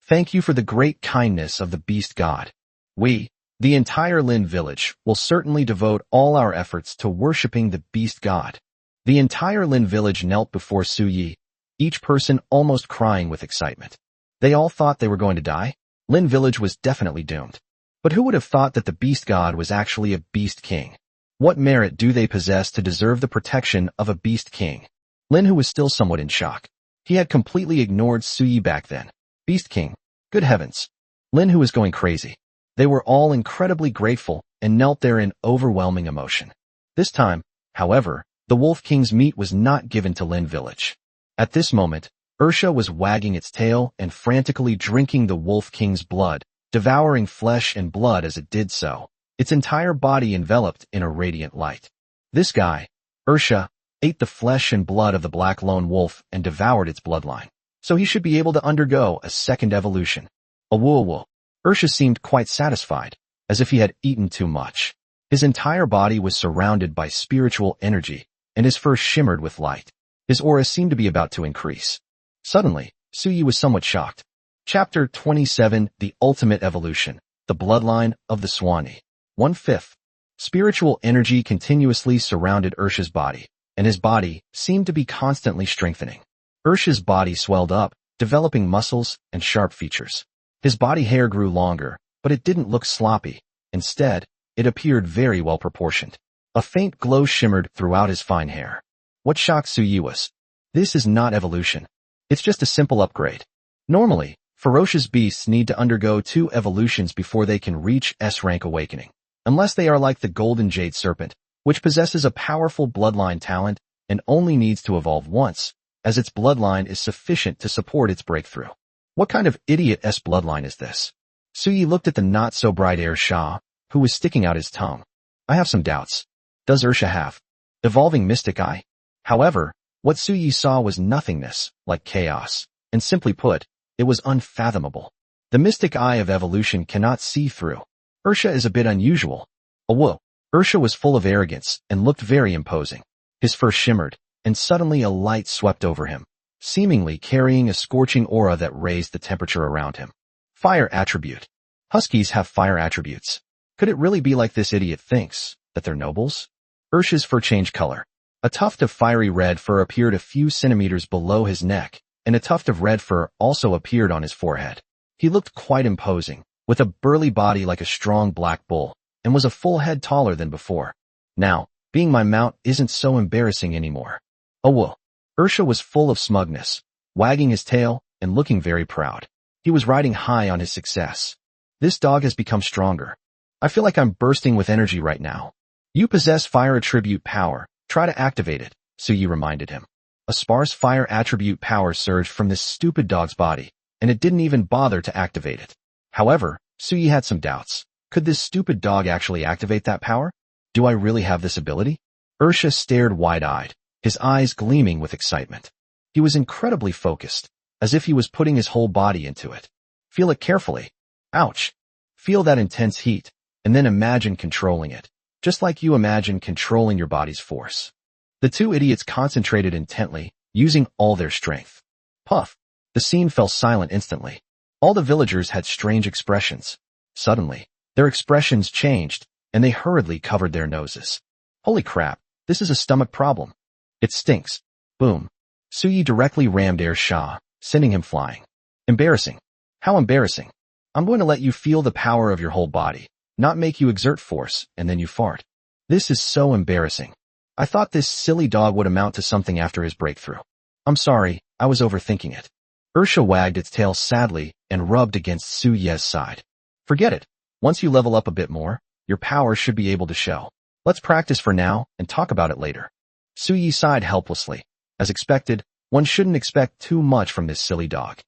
Thank you for the great kindness of the beast god. We, the entire Lin village, will certainly devote all our efforts to worshipping the beast god. The entire Lin village knelt before Su Yi, each person almost crying with excitement. They all thought they were going to die. Lin village was definitely doomed. But who would have thought that the beast god was actually a beast king? What merit do they possess to deserve the protection of a beast king? Lin, who was still somewhat in shock. He had completely ignored Su Yi back then. Beast king. Good heavens. Lin, who was going crazy. They were all incredibly grateful and knelt there in overwhelming emotion. This time, however, the Wolf King's meat was not given to Lin village. At this moment, Ursha was wagging its tail and frantically drinking the Wolf King's blood, devouring flesh and blood as it did so, its entire body enveloped in a radiant light. This guy, Ursha, ate the flesh and blood of the black lone wolf and devoured its bloodline, so he should be able to undergo a second evolution. Awoo. Ursha seemed quite satisfied, as if he had eaten too much. His entire body was surrounded by spiritual energy, and his fur shimmered with light. His aura seemed to be about to increase. Suddenly, Su Yi was somewhat shocked. Chapter 27, The Ultimate Evolution, The Bloodline of the Swanee. 1/5. Spiritual energy continuously surrounded Ursha's body, and his body seemed to be constantly strengthening. Ursha's body swelled up, developing muscles and sharp features. His body hair grew longer, but it didn't look sloppy. Instead, it appeared very well proportioned. A faint glow shimmered throughout his fine hair. What shocked Su Yi was, this is not evolution. It's just a simple upgrade. Normally, ferocious beasts need to undergo 2 evolutions before they can reach S-rank awakening, unless they are like the golden jade serpent, which possesses a powerful bloodline talent and only needs to evolve once, as its bloodline is sufficient to support its breakthrough. What kind of idiot S bloodline is this? Su Yi looked at the not-so-bright Air Shah, who was sticking out his tongue. I have some doubts. Does Ursha have evolving mystic eye? However, what Su Yi saw was nothingness, like chaos, and simply put, it was unfathomable. The mystic eye of evolution cannot see through. Ursha is a bit unusual. Awoo. Ursha was full of arrogance and looked very imposing. His fur shimmered, and suddenly a light swept over him, seemingly carrying a scorching aura that raised the temperature around him. Fire attribute. Huskies have fire attributes. Could it really be like this idiot thinks, that they're nobles? Ursha's fur changed color. A tuft of fiery red fur appeared a few centimeters below his neck, and a tuft of red fur also appeared on his forehead. He looked quite imposing, with a burly body like a strong black bull, and was a full head taller than before. Now, being my mount isn't so embarrassing anymore. Oh well. Ursha was full of smugness, wagging his tail and looking very proud. He was riding high on his success. This dog has become stronger. I feel like I'm bursting with energy right now. You possess fire attribute power. Try to activate it, Suyi reminded him. A sparse fire attribute power surged from this stupid dog's body, and it didn't even bother to activate it. However, Suyi had some doubts. Could this stupid dog actually activate that power? Do I really have this ability? Ursha stared wide-eyed, his eyes gleaming with excitement. He was incredibly focused, as if he was putting his whole body into it. Feel it carefully. Ouch. Feel that intense heat, and then imagine controlling it, just like you imagine controlling your body's force. The two idiots concentrated intently, using all their strength. Puff. The scene fell silent instantly. All the villagers had strange expressions. Suddenly, their expressions changed, and they hurriedly covered their noses. Holy crap, this is a stomach problem. It stinks. Boom. Suyi directly rammed Ursha, sending him flying. Embarrassing. How embarrassing. I'm going to let you feel the power of your whole body, not make you exert force, and then you fart. This is so embarrassing. I thought this silly dog would amount to something after his breakthrough. I'm sorry, I was overthinking it. Ursha wagged its tail sadly and rubbed against Suyi's side. Forget it. Once you level up a bit more, your power should be able to show. Let's practice for now and talk about it later. Suyi sighed helplessly. As expected, one shouldn't expect too much from this silly dog.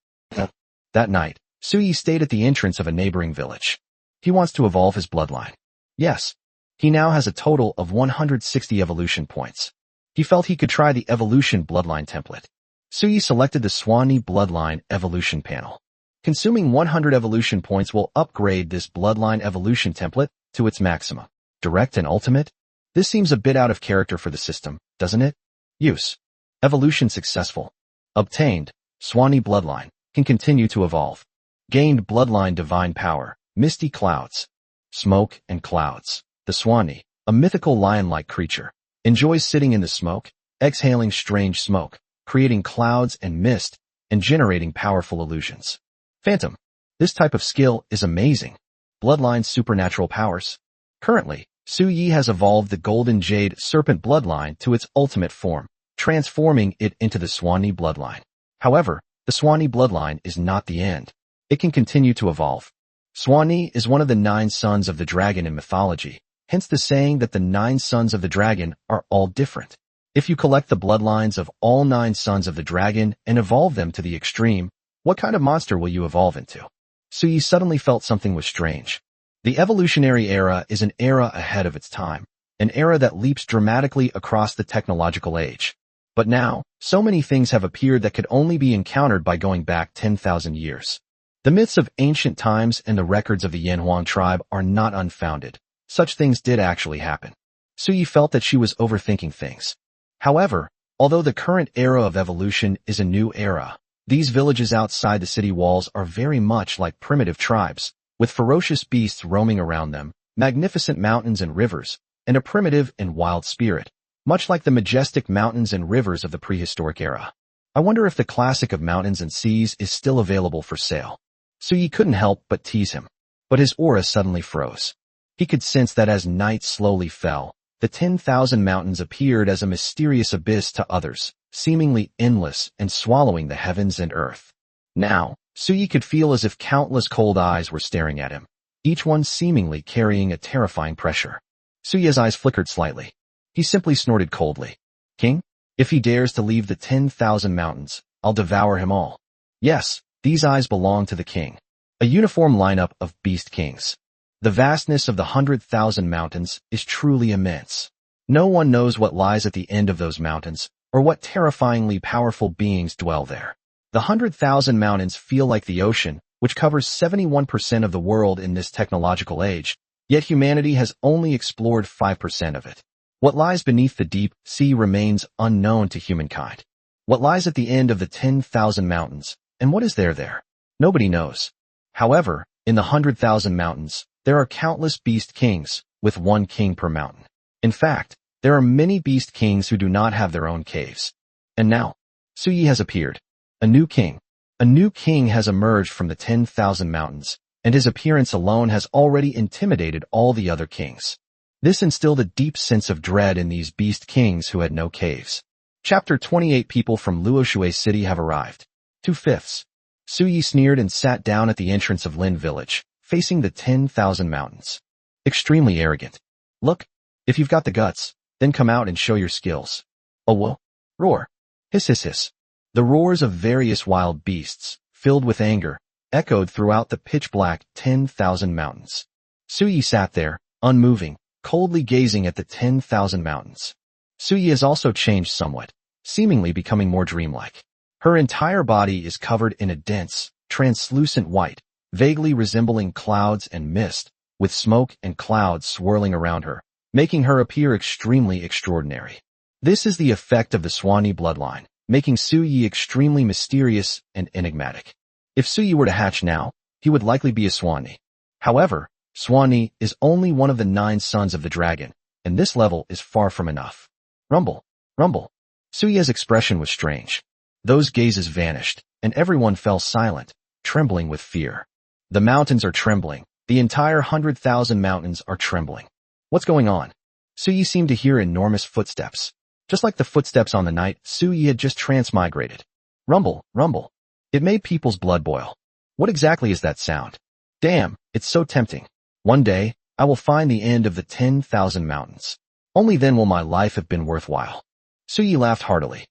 That night, Suyi stayed at the entrance of a neighboring village. He wants to evolve his bloodline. Yes. He now has a total of 160 evolution points. He felt he could try the evolution bloodline template. Suyi selected the Swanee bloodline evolution panel. Consuming 100 evolution points will upgrade this bloodline evolution template to its maximum. Direct and ultimate? This seems a bit out of character for the system, doesn't it? Use. Evolution successful. Obtained. Swanee bloodline. Can continue to evolve. Gained bloodline divine power. Misty clouds. Smoke and clouds. The Swanee, a mythical lion-like creature, enjoys sitting in the smoke, exhaling strange smoke, creating clouds and mist, and generating powerful illusions. Phantom. This type of skill is amazing. Bloodline supernatural powers. Currently, Suyi has evolved the Golden Jade Serpent bloodline to its ultimate form, transforming it into the Swanee bloodline. However, the Swanee bloodline is not the end. It can continue to evolve. Swanee is one of the 9 sons of the dragon in mythology, hence the saying that the 9 sons of the dragon are all different. If you collect the bloodlines of all 9 sons of the dragon and evolve them to the extreme, what kind of monster will you evolve into? Suyi suddenly felt something was strange. The evolutionary era is an era ahead of its time, an era that leaps dramatically across the technological age. But now, so many things have appeared that could only be encountered by going back 10,000 years. The myths of ancient times and the records of the Yanhuang tribe are not unfounded. Such things did actually happen. Suyi felt that she was overthinking things. However, although the current era of evolution is a new era, these villages outside the city walls are very much like primitive tribes, with ferocious beasts roaming around them, magnificent mountains and rivers, and a primitive and wild spirit, much like the majestic mountains and rivers of the prehistoric era. I wonder if the classic of mountains and seas is still available for sale. Suyi couldn't help but tease him, but his aura suddenly froze. He could sense that as night slowly fell, the 10,000 mountains appeared as a mysterious abyss to others, seemingly endless and swallowing the heavens and earth. Now, Suyi could feel as if countless cold eyes were staring at him, each one seemingly carrying a terrifying pressure. Suyi's eyes flickered slightly. He simply snorted coldly. King? If he dares to leave the 10,000 mountains, I'll devour him all. Yes, these eyes belong to the king. A uniform lineup of beast kings. The vastness of the 100,000 mountains is truly immense. No one knows what lies at the end of those mountains, or what terrifyingly powerful beings dwell there. The 100,000 mountains feel like the ocean, which covers 71% of the world in this technological age, yet humanity has only explored 5% of it. What lies beneath the deep sea remains unknown to humankind. What lies at the end of the 10,000 mountains, and what is there? Nobody knows. However, in the 100,000 mountains, There are countless beast kings, with one king per mountain. In fact, there are many beast kings who do not have their own caves. And now, Suyi has appeared. A new king. A new king has emerged from the 10,000 mountains, and his appearance alone has already intimidated all the other kings. This instilled a deep sense of dread in these beast kings who had no caves. Chapter 28. People from Luoshui City have arrived. 2/5. Suyi sneered and sat down at the entrance of Lin Village, facing the 10,000 mountains. Extremely arrogant. Look, if you've got the guts, then come out and show your skills. Oh whoa. Roar. Hiss hiss hiss. The roars of various wild beasts, filled with anger, echoed throughout the pitch-black 10,000 mountains. Suyi sat there, unmoving, coldly gazing at the 10,000 mountains. Suyi has also changed somewhat, seemingly becoming more dreamlike. Her entire body is covered in a dense, translucent white, vaguely resembling clouds and mist, with smoke and clouds swirling around her, making her appear extremely extraordinary. This is the effect of the Swanee bloodline, making Suyi extremely mysterious and enigmatic. If Suyi were to hatch now, he would likely be a Swanee. However, Swanee is only one of the 9 sons of the dragon, and this level is far from enough. Rumble, rumble. Suyi's expression was strange. Those gazes vanished, and everyone fell silent, trembling with fear. The mountains are trembling. The entire 100,000 mountains are trembling. What's going on? Suyi seemed to hear enormous footsteps. Just like the footsteps on the night Suyi had just transmigrated. Rumble, rumble. It made people's blood boil. What exactly is that sound? Damn, it's so tempting. One day, I will find the end of the 10,000 mountains. Only then will my life have been worthwhile. Suyi laughed heartily.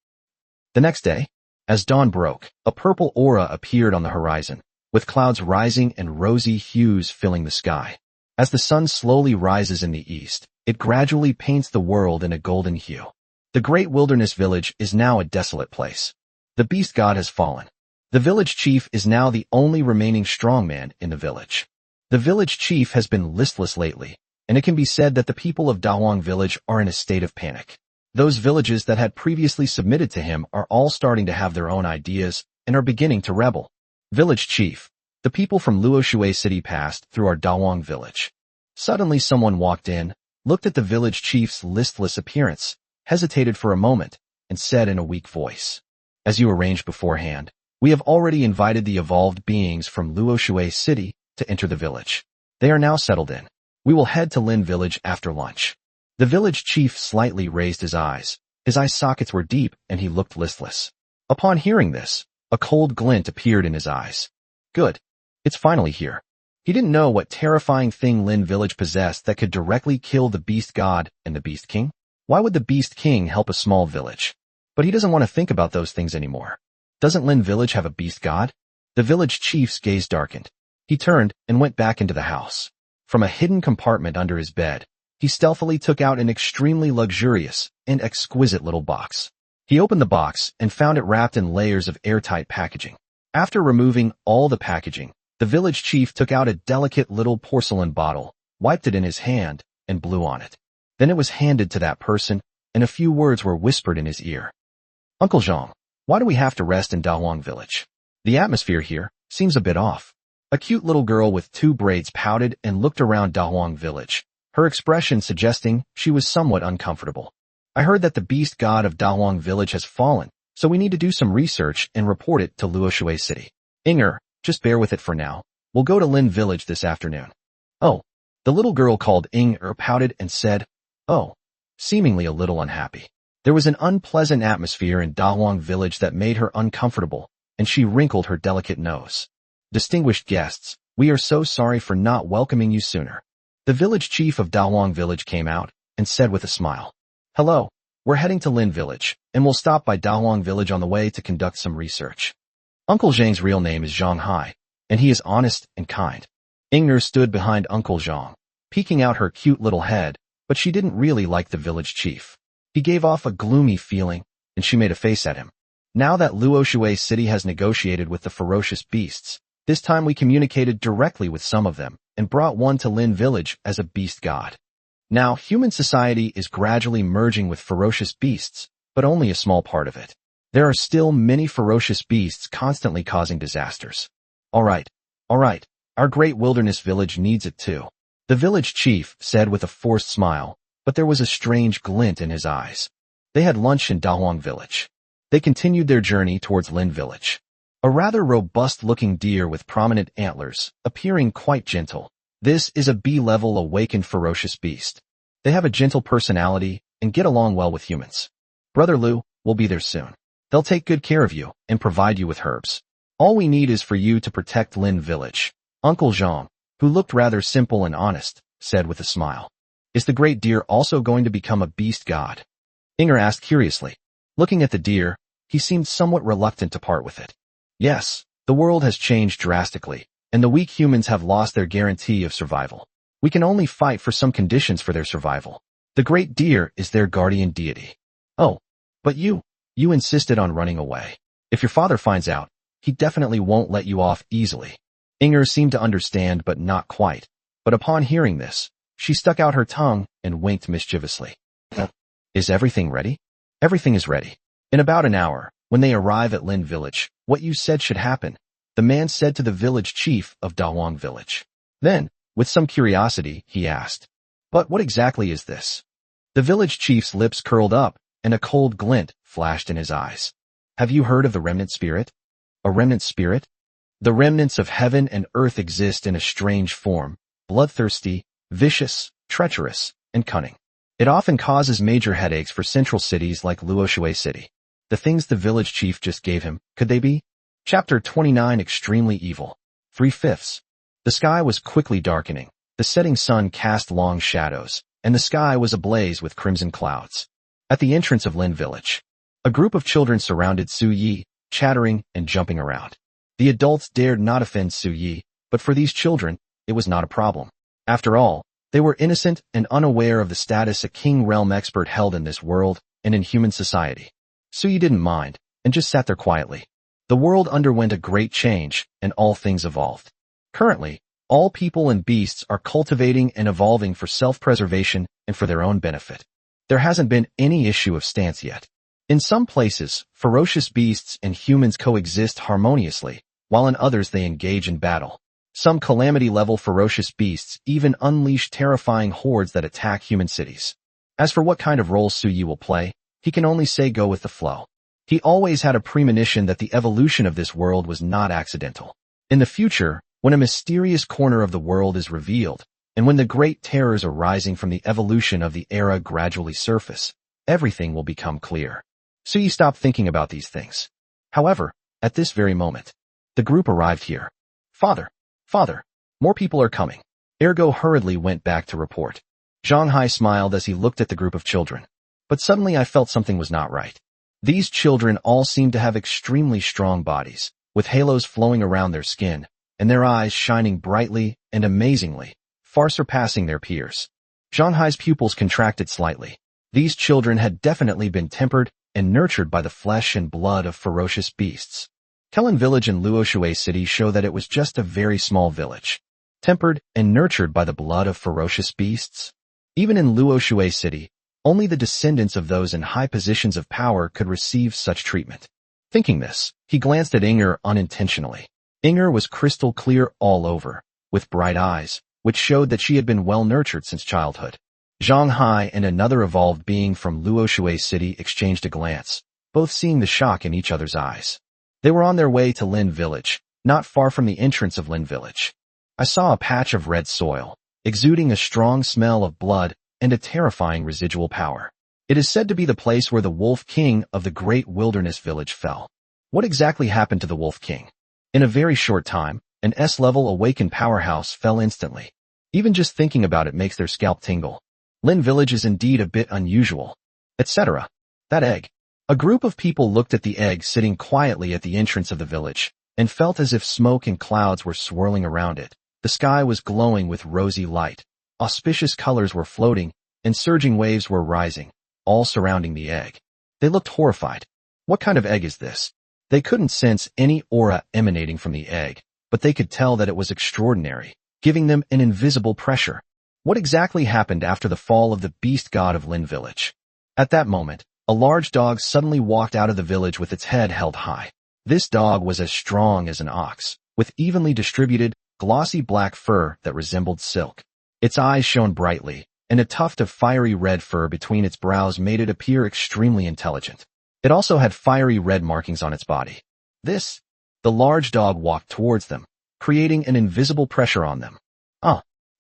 The next day, as dawn broke, a purple aura appeared on the horizon, with clouds rising and rosy hues filling the sky. As the sun slowly rises in the east, it gradually paints the world in a golden hue. The great wilderness village is now a desolate place. The beast god has fallen. The village chief is now the only remaining strongman in the village. The village chief has been listless lately, and it can be said that the people of Devouring village are in a state of panic. Those villages that had previously submitted to him are all starting to have their own ideas and are beginning to rebel. Village chief. The people from Luoshui City passed through our Devouring village. Suddenly someone walked in, looked at the village chief's listless appearance, hesitated for a moment, and said in a weak voice, "As you arranged beforehand, we have already invited the evolved beings from Luoshui City to enter the village. They are now settled in. We will head to Lin Village after lunch." The village chief slightly raised his eyes. His eye sockets were deep and he looked listless. Upon hearing this, a cold glint appeared in his eyes. Good. It's finally here. He didn't know what terrifying thing Lin Village possessed that could directly kill the beast god and the beast king. Why would the beast king help a small village? But he doesn't want to think about those things anymore. Doesn't Lin Village have a beast god? The village chief's gaze darkened. He turned and went back into the house. From a hidden compartment under his bed, he stealthily took out an extremely luxurious and exquisite little box. He opened the box and found it wrapped in layers of airtight packaging. After removing all the packaging, the village chief took out a delicate little porcelain bottle, wiped it in his hand, and blew on it. Then it was handed to that person, and a few words were whispered in his ear. "Uncle Zhang, why do we have to rest in Devouring village? The atmosphere here seems a bit off." A cute little girl with 2 braids pouted and looked around Devouring village, her expression suggesting she was somewhat uncomfortable. "I heard that the beast god of Devouring village has fallen, so we need to do some research and report it to Luoshui City. Inger, just bear with it for now. We'll go to Lin Village this afternoon." "Oh." The little girl called Inger pouted and said, "Oh," seemingly a little unhappy. There was an unpleasant atmosphere in Devouring village that made her uncomfortable, and she wrinkled her delicate nose. "Distinguished guests, we are so sorry for not welcoming you sooner." The village chief of Devouring village came out and said with a smile, "Hello, we're heading to Lin Village, and we'll stop by Devouring village on the way to conduct some research. Uncle Zhang's real name is Zhang Hai, and he is honest and kind." Inger stood behind Uncle Zhang, peeking out her cute little head, but she didn't really like the village chief. He gave off a gloomy feeling, and she made a face at him. "Now that Luoshui City has negotiated with the ferocious beasts, this time we communicated directly with some of them and brought one to Lin Village as a beast god. Now, human society is gradually merging with ferocious beasts, but only a small part of it. There are still many ferocious beasts constantly causing disasters. All right, our great wilderness village needs it too. The village chief said with a forced smile, but there was a strange glint in his eyes. They had lunch in Devouring village. They continued their journey towards Lin village. A rather robust-looking deer with prominent antlers, appearing quite gentle. This is a B-level awakened ferocious beast. They have a gentle personality and get along well with humans. Brother Lu will be there soon. They'll take good care of you and provide you with herbs. All we need is for you to protect Lin village. Uncle Zhang, who looked rather simple and honest, said with a smile. Is the great deer also going to become a beast god? Inger asked curiously. Looking at the deer, he seemed somewhat reluctant to part with it. Yes, the world has changed drastically, and the weak humans have lost their guarantee of survival. We can only fight for some conditions for their survival. The great deer is their guardian deity. Oh, but you insisted on running away. If your father finds out, he definitely won't let you off easily. Inger seemed to understand but not quite, but upon hearing this, she stuck out her tongue and winked mischievously. Is everything ready? Everything is ready. In about an hour, when they arrive at Lin village, what you said should happen, the man said to the village chief of Devouring village. Then, with some curiosity, he asked, but what exactly is this? The village chief's lips curled up, and a cold glint flashed in his eyes. Have you heard of the remnant spirit? A remnant spirit? The remnants of heaven and earth exist in a strange form, bloodthirsty, vicious, treacherous, and cunning. It often causes major headaches for central cities like Luoshui City. The things the village chief just gave him, could they be? Chapter 29 Extremely Evil. 3/5. The sky was quickly darkening. The setting sun cast long shadows, and the sky was ablaze with crimson clouds. At the entrance of Lin village, a group of children surrounded Su Yi, chattering and jumping around. The adults dared not offend Su Yi, but for these children, it was not a problem. After all, they were innocent and unaware of the status a king realm expert held in this world and in human society. Su Yi didn't mind, and just sat there quietly. The world underwent a great change, and all things evolved. Currently, all people and beasts are cultivating and evolving for self-preservation and for their own benefit. There hasn't been any issue of stance yet. In some places, ferocious beasts and humans coexist harmoniously, while in others they engage in battle. Some calamity-level ferocious beasts even unleash terrifying hordes that attack human cities. As for what kind of role Su Yi will play, he can only say go with the flow. He always had a premonition that the evolution of this world was not accidental. In the future, when a mysterious corner of the world is revealed, and when the great terrors arising from the evolution of the era gradually surface, everything will become clear. Su Yi stopped thinking about these things. However, at this very moment, the group arrived here. Father, more people are coming. Ergo hurriedly went back to report. Zhang Hai smiled as he looked at the group of children. But suddenly I felt something was not right. These children all seemed to have extremely strong bodies, with halos flowing around their skin, and their eyes shining brightly and amazingly, far surpassing their peers. Zhang Hai's pupils contracted slightly. These children had definitely been tempered and nurtured by the flesh and blood of ferocious beasts. Kellen village and Luoshui city show that it was just a very small village. Tempered and nurtured by the blood of ferocious beasts? Even in Luoshui city, only the descendants of those in high positions of power could receive such treatment. Thinking this, he glanced at Inger unintentionally. Inger was crystal clear all over, with bright eyes, which showed that she had been well nurtured since childhood. Zhang Hai and another evolved being from Luoshui city exchanged a glance, both seeing the shock in each other's eyes. They were on their way to Lin village, not far from the entrance of Lin village. I saw a patch of red soil, exuding a strong smell of blood and a terrifying residual power. It is said to be the place where the Wolf King of the great wilderness village fell. What exactly happened to the Wolf King? In a very short time, an S-level awakened powerhouse fell instantly. Even just thinking about it makes their scalp tingle. Lin village is indeed a bit unusual. Etc. That egg. A group of people looked at the egg sitting quietly at the entrance of the village, and felt as if smoke and clouds were swirling around it. The sky was glowing with rosy light. Auspicious colors were floating, and surging waves were rising, all surrounding the egg. They looked horrified. What kind of egg is this? They couldn't sense any aura emanating from the egg, but they could tell that it was extraordinary, giving them an invisible pressure. What exactly happened after the fall of the beast god of Lin village? At that moment, a large dog suddenly walked out of the village with its head held high. This dog was as strong as an ox, with evenly distributed, glossy black fur that resembled silk. Its eyes shone brightly, and a tuft of fiery red fur between its brows made it appear extremely intelligent. It also had fiery red markings on its body. The large dog walked towards them, creating an invisible pressure on them.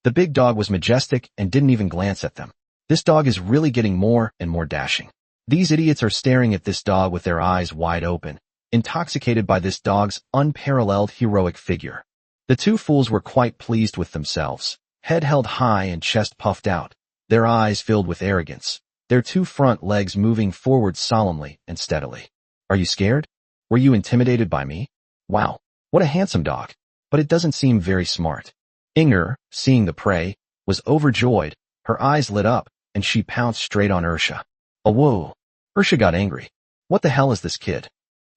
The big dog was majestic and didn't even glance at them. This dog is really getting more and more dashing. These idiots are staring at this dog with their eyes wide open, intoxicated by this dog's unparalleled heroic figure. The two fools were quite pleased with themselves, head held high and chest puffed out, their eyes filled with arrogance, their two front legs moving forward solemnly and steadily. Are you scared? Were you intimidated by me? Wow, what a handsome dog, but it doesn't seem very smart. Inger, seeing the prey, was overjoyed, her eyes lit up, and she pounced straight on Ursha. Oh whoa! Ursha got angry. What the hell is this kid?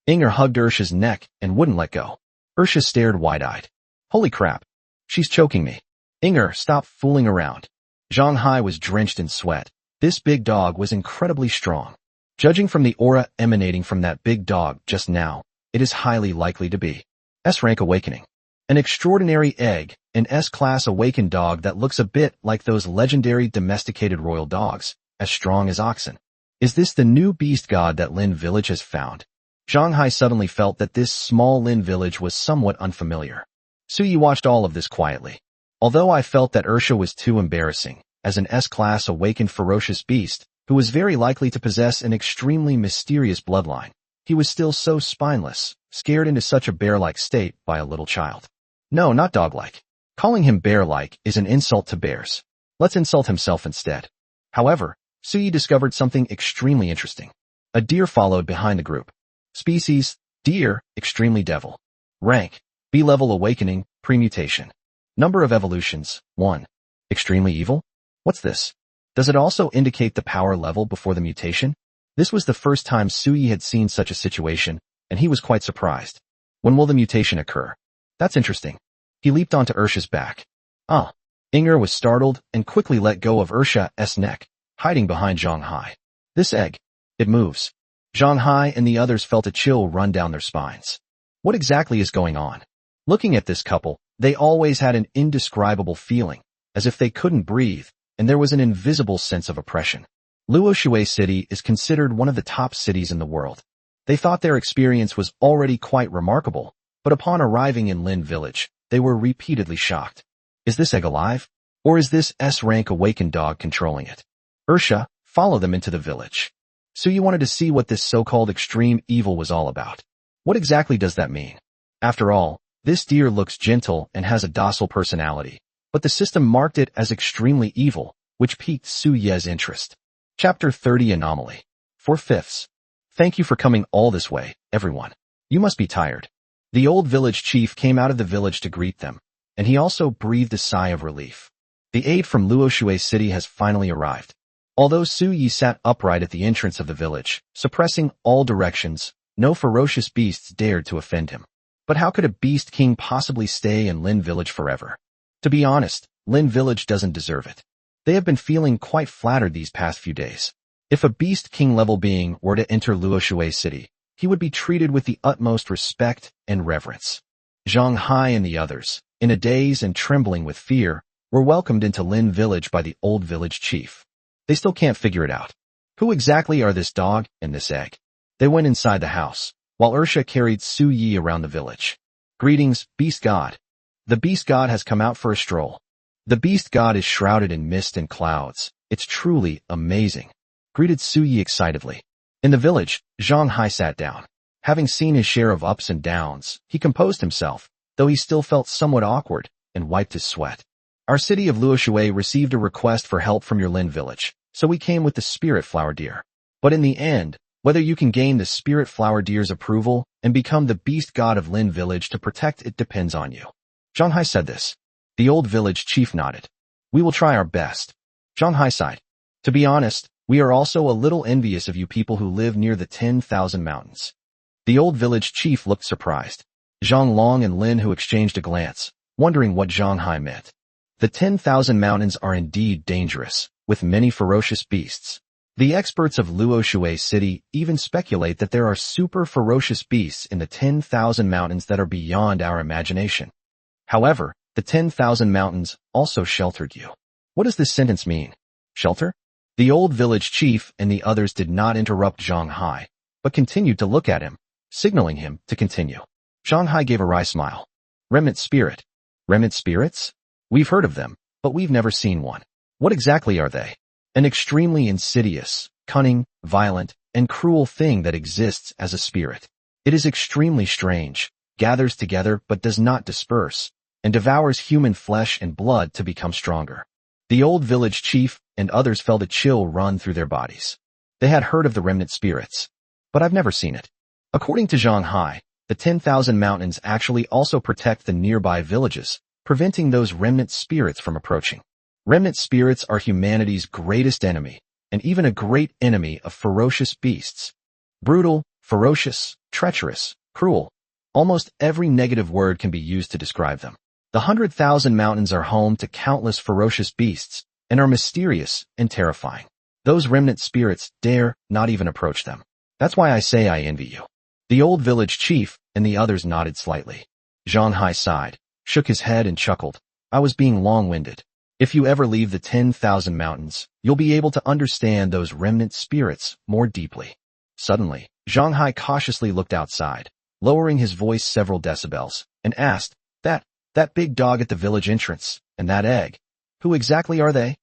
Inger hugged Ursha's neck and wouldn't let go. Ursha stared wide-eyed. Holy crap! She's choking me. Inger, stop fooling around. Zhang Hai was drenched in sweat. This big dog was incredibly strong. Judging from the aura emanating from that big dog just now, it is highly likely to be S-rank awakening. An extraordinary egg, an S-class awakened dog that looks a bit like those legendary domesticated royal dogs, as strong as oxen. Is this the new beast god that Lin Village has found? Zhang Hai suddenly felt that this small Lin Village was somewhat unfamiliar. Suyi watched all of this quietly. Although I felt that Ursha was too embarrassing, as an S-class awakened ferocious beast, who was very likely to possess an extremely mysterious bloodline, he was still so spineless, scared into such a bear-like state by a little child. No, not dog-like. Calling him bear-like is an insult to bears. Let's insult himself instead. However, Suyi discovered something extremely interesting. A deer followed behind the group. Species, deer, extremely devil. Rank, B-level awakening, premutation. Number of evolutions, 1. Extremely evil? What's this? Does it also indicate the power level before the mutation? This was the first time Suyi had seen such a situation, and he was quite surprised. When will the mutation occur? That's interesting. He leaped onto Ursha's back. Inger was startled and quickly let go of Ursha's neck, hiding behind Zhang Hai. This egg. It moves. Zhang Hai and the others felt a chill run down their spines. What exactly is going on? Looking at this couple, they always had an indescribable feeling, as if they couldn't breathe, and there was an invisible sense of oppression. Luoshui City is considered one of the top cities in the world. They thought their experience was already quite remarkable, but upon arriving in Lin Village, they were repeatedly shocked. Is this egg alive? Or is this S-rank awakened dog controlling it? Ursha, follow them into the village. Suyi wanted to see what this so-called extreme evil was all about. What exactly does that mean? After all, this deer looks gentle and has a docile personality, but the system marked it as extremely evil, which piqued Suyi's interest. Chapter 30 Anomaly. 4/5. Thank you for coming all this way, everyone. You must be tired. The old village chief came out of the village to greet them, and he also breathed a sigh of relief. The aid from Luoshui City has finally arrived. Although Suyi sat upright at the entrance of the village, suppressing all directions, no ferocious beasts dared to offend him. But how could a beast king possibly stay in Lin Village forever? To be honest, Lin Village doesn't deserve it. They have been feeling quite flattered these past few days. If a beast king level being were to enter Luoshui City, he would be treated with the utmost respect and reverence. Zhang Hai and the others, in a daze and trembling with fear, were welcomed into Lin Village by the old village chief. They still can't figure it out. Who exactly are this dog and this egg? They went inside the house, while Ursha carried Suyi around the village. Greetings, Beast God. The Beast God has come out for a stroll. The Beast God is shrouded in mist and clouds. It's truly amazing, greeted Suyi excitedly. In the village, Zhang Hai sat down. Having seen his share of ups and downs, he composed himself, though he still felt somewhat awkward, and wiped his sweat. Our city of Luoshui received a request for help from your Lin Village, so we came with the Spirit Flower Deer. But in the end, whether you can gain the Spirit Flower Deer's approval and become the Beast God of Lin Village to protect it depends on you. Zhang Hai said this. The old village chief nodded. We will try our best. Zhang Hai sighed. To be honest, we are also a little envious of you people who live near the 10,000 mountains. The old village chief looked surprised. Zhang Long and Lin Hu exchanged a glance, wondering what Zhang Hai meant. The 10,000 mountains are indeed dangerous, with many ferocious beasts. The experts of Luoshui City even speculate that there are super ferocious beasts in the 10,000 mountains that are beyond our imagination. However, the 10,000 mountains also sheltered you. What does this sentence mean? Shelter? The old village chief and the others did not interrupt Zhang Hai, but continued to look at him, signaling him to continue. Zhang Hai gave a wry smile. Remnant spirit. Remnant spirits? We've heard of them, but we've never seen one. What exactly are they? An extremely insidious, cunning, violent, and cruel thing that exists as a spirit. It is extremely strange, gathers together but does not disperse, and devours human flesh and blood to become stronger. The old village chief and others felt a chill run through their bodies. They had heard of the remnant spirits, but I've never seen it. According to Zhang Hai, the 10,000 mountains actually also protect the nearby villages, preventing those remnant spirits from approaching. Remnant spirits are humanity's greatest enemy, and even a great enemy of ferocious beasts. Brutal, ferocious, treacherous, cruel. Almost every negative word can be used to describe them. The 100,000 mountains are home to countless ferocious beasts and are mysterious and terrifying. Those remnant spirits dare not even approach them. That's why I say I envy you. The old village chief and the others nodded slightly. Zhang Hai sighed, shook his head and chuckled. I was being long-winded. If you ever leave the 10,000 mountains, you'll be able to understand those remnant spirits more deeply. Suddenly, Zhang Hai cautiously looked outside, lowering his voice several decibels, and asked, That big dog at the village entrance, and that egg, who exactly are they?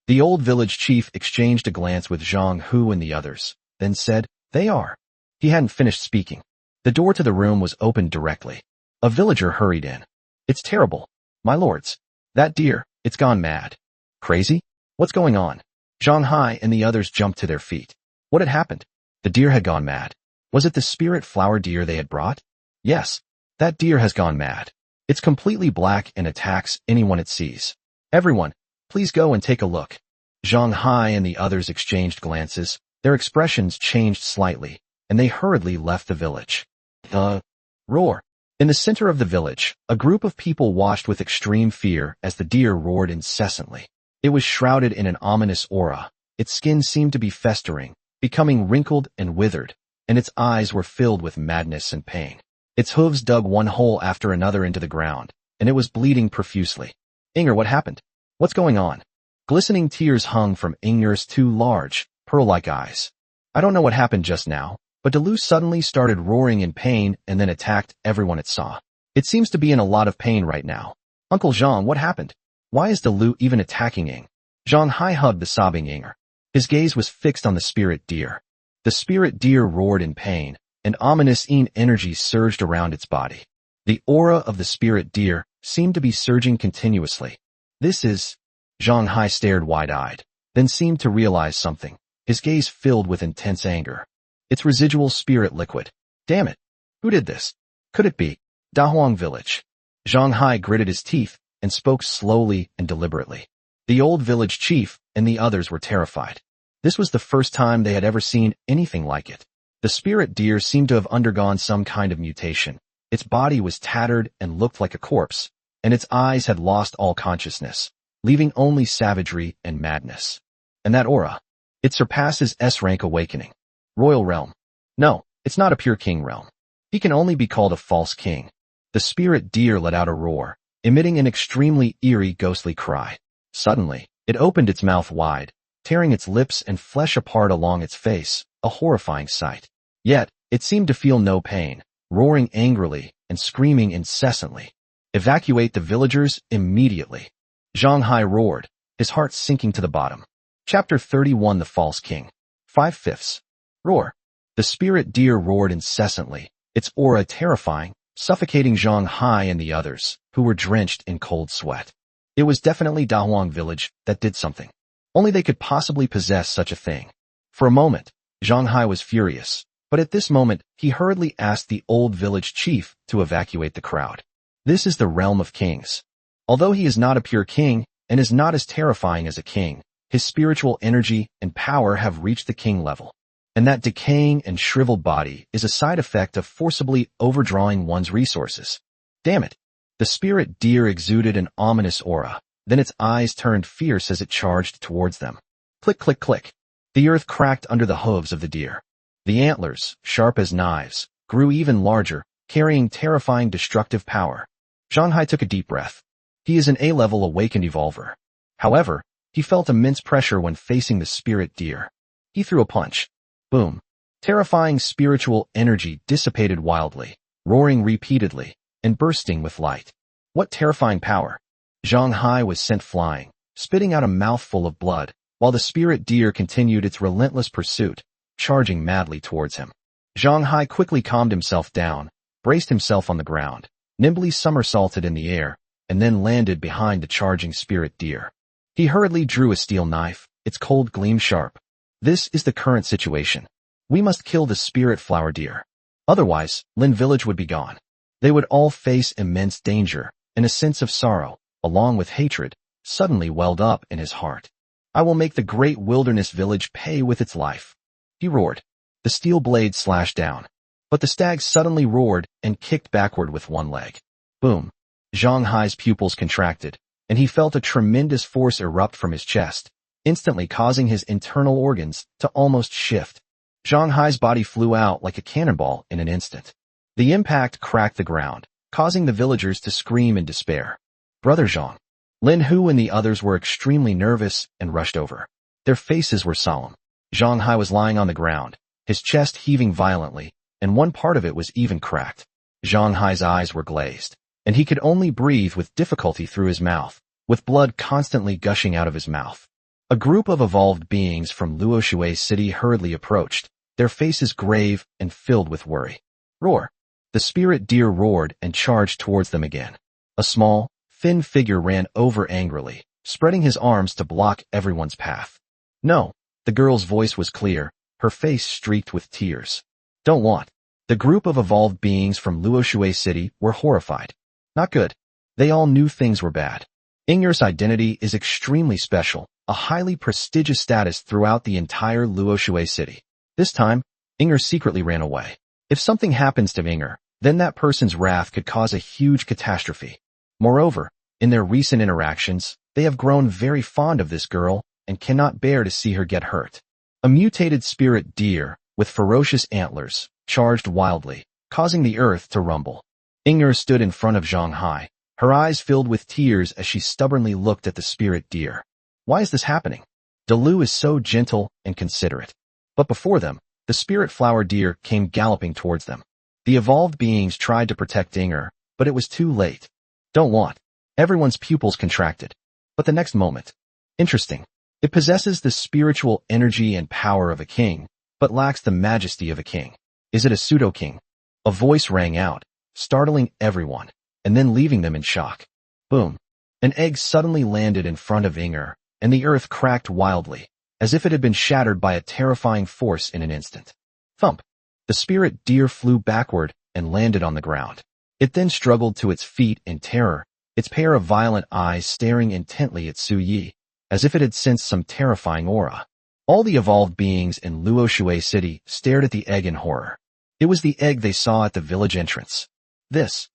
The old village chief exchanged a glance with Zhang Hu and the others, then said, They are. He hadn't finished speaking. The door to the room was opened directly. A villager hurried in. It's terrible. My lords. That deer, it's gone mad. Crazy? What's going on? Zhang Hai and the others jumped to their feet. What had happened? The deer had gone mad. Was it the spirit flower deer they had brought? Yes. That deer has gone mad. It's completely black and attacks anyone it sees. Everyone, please go and take a look. Zhang Hai and the others exchanged glances. Their expressions changed slightly, and they hurriedly left the village. The roar. In the center of the village, a group of people watched with extreme fear as the deer roared incessantly. It was shrouded in an ominous aura. Its skin seemed to be festering, becoming wrinkled and withered, and its eyes were filled with madness and pain. Its hooves dug one hole after another into the ground, and it was bleeding profusely. Inger, what happened? What's going on? Glistening tears hung from Inger's two large, pearl-like eyes. I don't know what happened just now, but Delu suddenly started roaring in pain and then attacked everyone it saw. It seems to be in a lot of pain right now. Uncle Zhang, what happened? Why is Delu even attacking Ing? Zhang Hai hugged the sobbing Inger. His gaze was fixed on the spirit deer. The spirit deer roared in pain, and ominous energy surged around its body. The aura of the spirit deer seemed to be surging continuously. This is... Zhang Hai stared wide-eyed, then seemed to realize something, his gaze filled with intense anger. It's residual spirit liquid. Damn it. Who did this? Could it be Dahuang village? Zhang Hai gritted his teeth and spoke slowly and deliberately. The old village chief and the others were terrified. This was the first time they had ever seen anything like it. The spirit deer seemed to have undergone some kind of mutation. Its body was tattered and looked like a corpse, and its eyes had lost all consciousness, leaving only savagery and madness. And that aura, it surpasses S-rank awakening. Royal realm. No, it's not a pure king realm. He can only be called a false king. The spirit deer let out a roar, emitting an extremely eerie ghostly cry. Suddenly, it opened its mouth wide, tearing its lips and flesh apart along its face, a horrifying sight. Yet, it seemed to feel no pain, roaring angrily and screaming incessantly. Evacuate the villagers immediately. Zhang Hai roared, his heart sinking to the bottom. Chapter 31 The False King. 5/5. Roar. The spirit deer roared incessantly, its aura terrifying, suffocating Zhang Hai and the others, who were drenched in cold sweat. It was definitely Dahuang village that did something. Only they could possibly possess such a thing. For a moment, Zhang Hai was furious, but at this moment, he hurriedly asked the old village chief to evacuate the crowd. This is the realm of kings. Although he is not a pure king and is not as terrifying as a king, his spiritual energy and power have reached the king level. And that decaying and shriveled body is a side effect of forcibly overdrawing one's resources. Damn it. The spirit deer exuded an ominous aura, then its eyes turned fierce as it charged towards them. Click, click, click. The earth cracked under the hooves of the deer. The antlers, sharp as knives, grew even larger, carrying terrifying destructive power. Zhang Hai took a deep breath. He is an A-level awakened evolver. However, He felt immense pressure when facing the spirit deer. He threw a punch. Boom. Terrifying spiritual energy dissipated wildly, roaring repeatedly, and bursting with light. What terrifying power! Zhang Hai was sent flying, spitting out a mouthful of blood, while the spirit deer continued its relentless pursuit, charging madly towards him. Zhang Hai quickly calmed himself down, braced himself on the ground, nimbly somersaulted in the air, and then landed behind the charging spirit deer. He hurriedly drew a steel knife, its cold gleam sharp. This is the current situation. We must kill the spirit flower deer. Otherwise, Lin village would be gone. They would all face immense danger, and a sense of sorrow, along with hatred, suddenly welled up in his heart. I will make the great wilderness village pay with its life. He roared. The steel blade slashed down. But the stag suddenly roared and kicked backward with one leg. Boom. Zhang Hai's pupils contracted, and he felt a tremendous force erupt from his chest, instantly causing his internal organs to almost shift. Zhang Hai's body flew out like a cannonball in an instant. The impact cracked the ground, causing the villagers to scream in despair. Brother Zhang. Lin Hu and the others were extremely nervous and rushed over. Their faces were solemn. Zhang Hai was lying on the ground, his chest heaving violently, and one part of it was even cracked. Zhang Hai's eyes were glazed, and he could only breathe with difficulty through his mouth, with blood constantly gushing out of his mouth. A group of evolved beings from Luoshui City hurriedly approached, their faces grave and filled with worry. Roar! The spirit deer roared and charged towards them again. A small, thin figure ran over angrily, spreading his arms to block everyone's path. No, the girl's voice was clear, her face streaked with tears. Don't want. The group of evolved beings from Luoshui City were horrified. Not good. They all knew things were bad. Ingir's identity is extremely special, a highly prestigious status throughout the entire Luoshui City. This time, Ingir secretly ran away. If something happens to Ingir, then that person's wrath could cause a huge catastrophe. Moreover, in their recent interactions, they have grown very fond of this girl and cannot bear to see her get hurt. A mutated spirit deer, with ferocious antlers, charged wildly, causing the earth to rumble. Ingir stood in front of Zhang Hai, her eyes filled with tears as she stubbornly looked at the spirit deer. Why is this happening? Dalu is so gentle and considerate. But before them, the spirit flower deer came galloping towards them. The evolved beings tried to protect Ingir, but it was too late. Don't want. Everyone's pupils contracted. But the next moment. Interesting. It possesses the spiritual energy and power of a king, but lacks the majesty of a king. Is it a pseudo-king? A voice rang out, startling everyone, and then leaving them in shock. Boom. An egg suddenly landed in front of Ingir, and the earth cracked wildly, as if it had been shattered by a terrifying force in an instant. Thump. The spirit deer flew backward and landed on the ground. It then struggled to its feet in terror, its pair of violent eyes staring intently at Su Yi, as if it had sensed some terrifying aura. All the evolved beings in Luoshui City stared at the egg in horror. It was the egg they saw at the village entrance. This.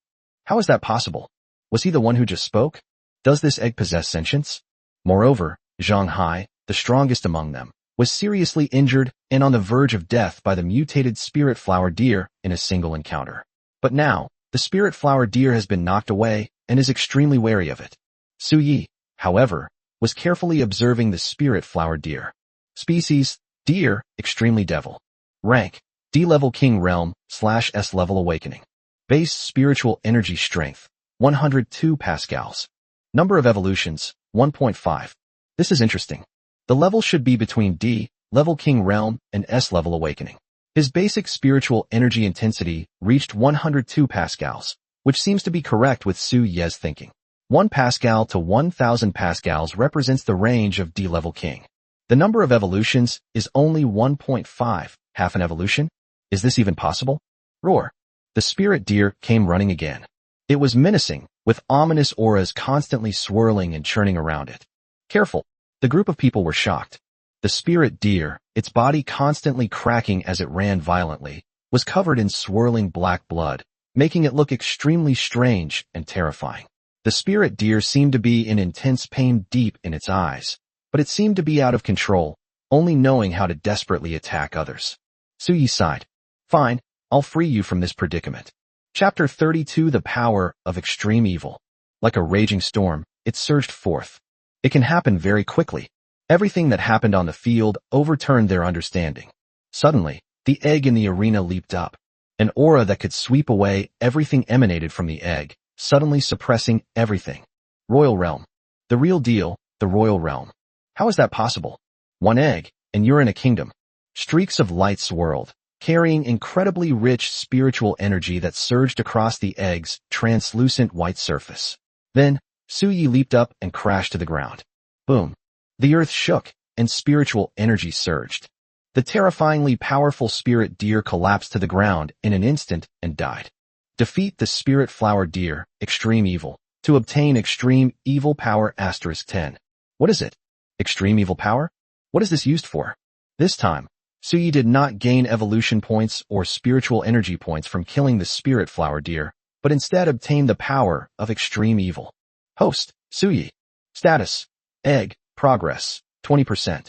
How is that possible? Was he the one who just spoke? Does this egg possess sentience? Moreover, Zhang Hai, the strongest among them, was seriously injured and on the verge of death by the mutated spirit flower deer in a single encounter. But now, the spirit flower deer has been knocked away and is extremely wary of it. Su Yi, however, was carefully observing the spirit flower deer. Species, deer, extremely devil. Rank, D-level king realm /S-level awakening. Base spiritual energy strength, 102 pascals. Number of evolutions, 1.5. This is interesting. The level should be between D-level king realm and S-level awakening. His basic spiritual energy intensity reached 102 pascals, which seems to be correct with Su Ye's thinking. 1 pascal to 1000 pascals represents the range of D-level king. The number of evolutions is only 1.5, half an evolution? Is this even possible? Roar. The spirit deer came running again. It was menacing, with ominous auras constantly swirling and churning around it. Careful. The group of people were shocked. The spirit deer, its body constantly cracking as it ran violently, was covered in swirling black blood, making it look extremely strange and terrifying. The spirit deer seemed to be in intense pain deep in its eyes, but it seemed to be out of control, only knowing how to desperately attack others. Su Yi sighed. Fine, I'll free you from this predicament. Chapter 32 The Power of Extreme Evil. Like a raging storm, it surged forth. It can happen very quickly. Everything that happened on the field overturned their understanding. Suddenly, the egg in the arena leaped up. An aura that could sweep away everything emanated from the egg, suddenly suppressing everything. Royal Realm. The real deal, the Royal Realm. How is that possible? One egg, and you're in a kingdom. Streaks of light swirled, carrying incredibly rich spiritual energy that surged across the egg's translucent white surface. Then, Suyi leaped up and crashed to the ground. Boom. The earth shook, and spiritual energy surged. The terrifyingly powerful spirit deer collapsed to the ground in an instant and died. Defeat the spirit flower deer, extreme evil. To obtain extreme evil power *10. What is it? Extreme evil power? What is this used for? This time, Suyi did not gain evolution points or spiritual energy points from killing the spirit flower deer, but instead obtained the power of extreme evil. Host, Suyi. Status, Egg, Progress, 20%.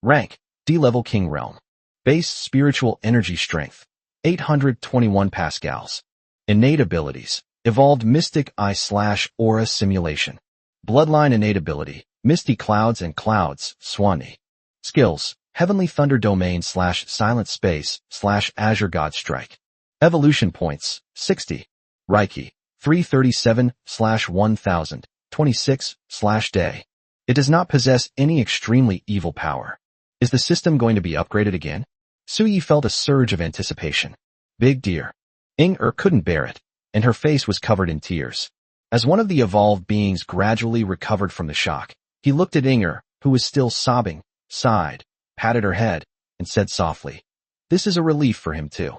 Rank, D-Level King Realm. Base Spiritual Energy Strength, 821 Pascals. Innate Abilities, Evolved Mystic Eye/Aura Simulation. Bloodline Innate Ability, Misty Clouds and Clouds, Swanee. Skills, Heavenly Thunder Domain/Silent Space/Azure God Strike. Evolution Points, 60. Reiki, 337/1000, 26/day. It does not possess any extremely evil power. Is the system going to be upgraded again? Suyi felt a surge of anticipation. Big dear. Ing-Er couldn't bear it, and her face was covered in tears. As one of the evolved beings gradually recovered from the shock, he looked at Ing-Er, who was still sobbing, sighed, patted her head, and said softly, "This is a relief for him too.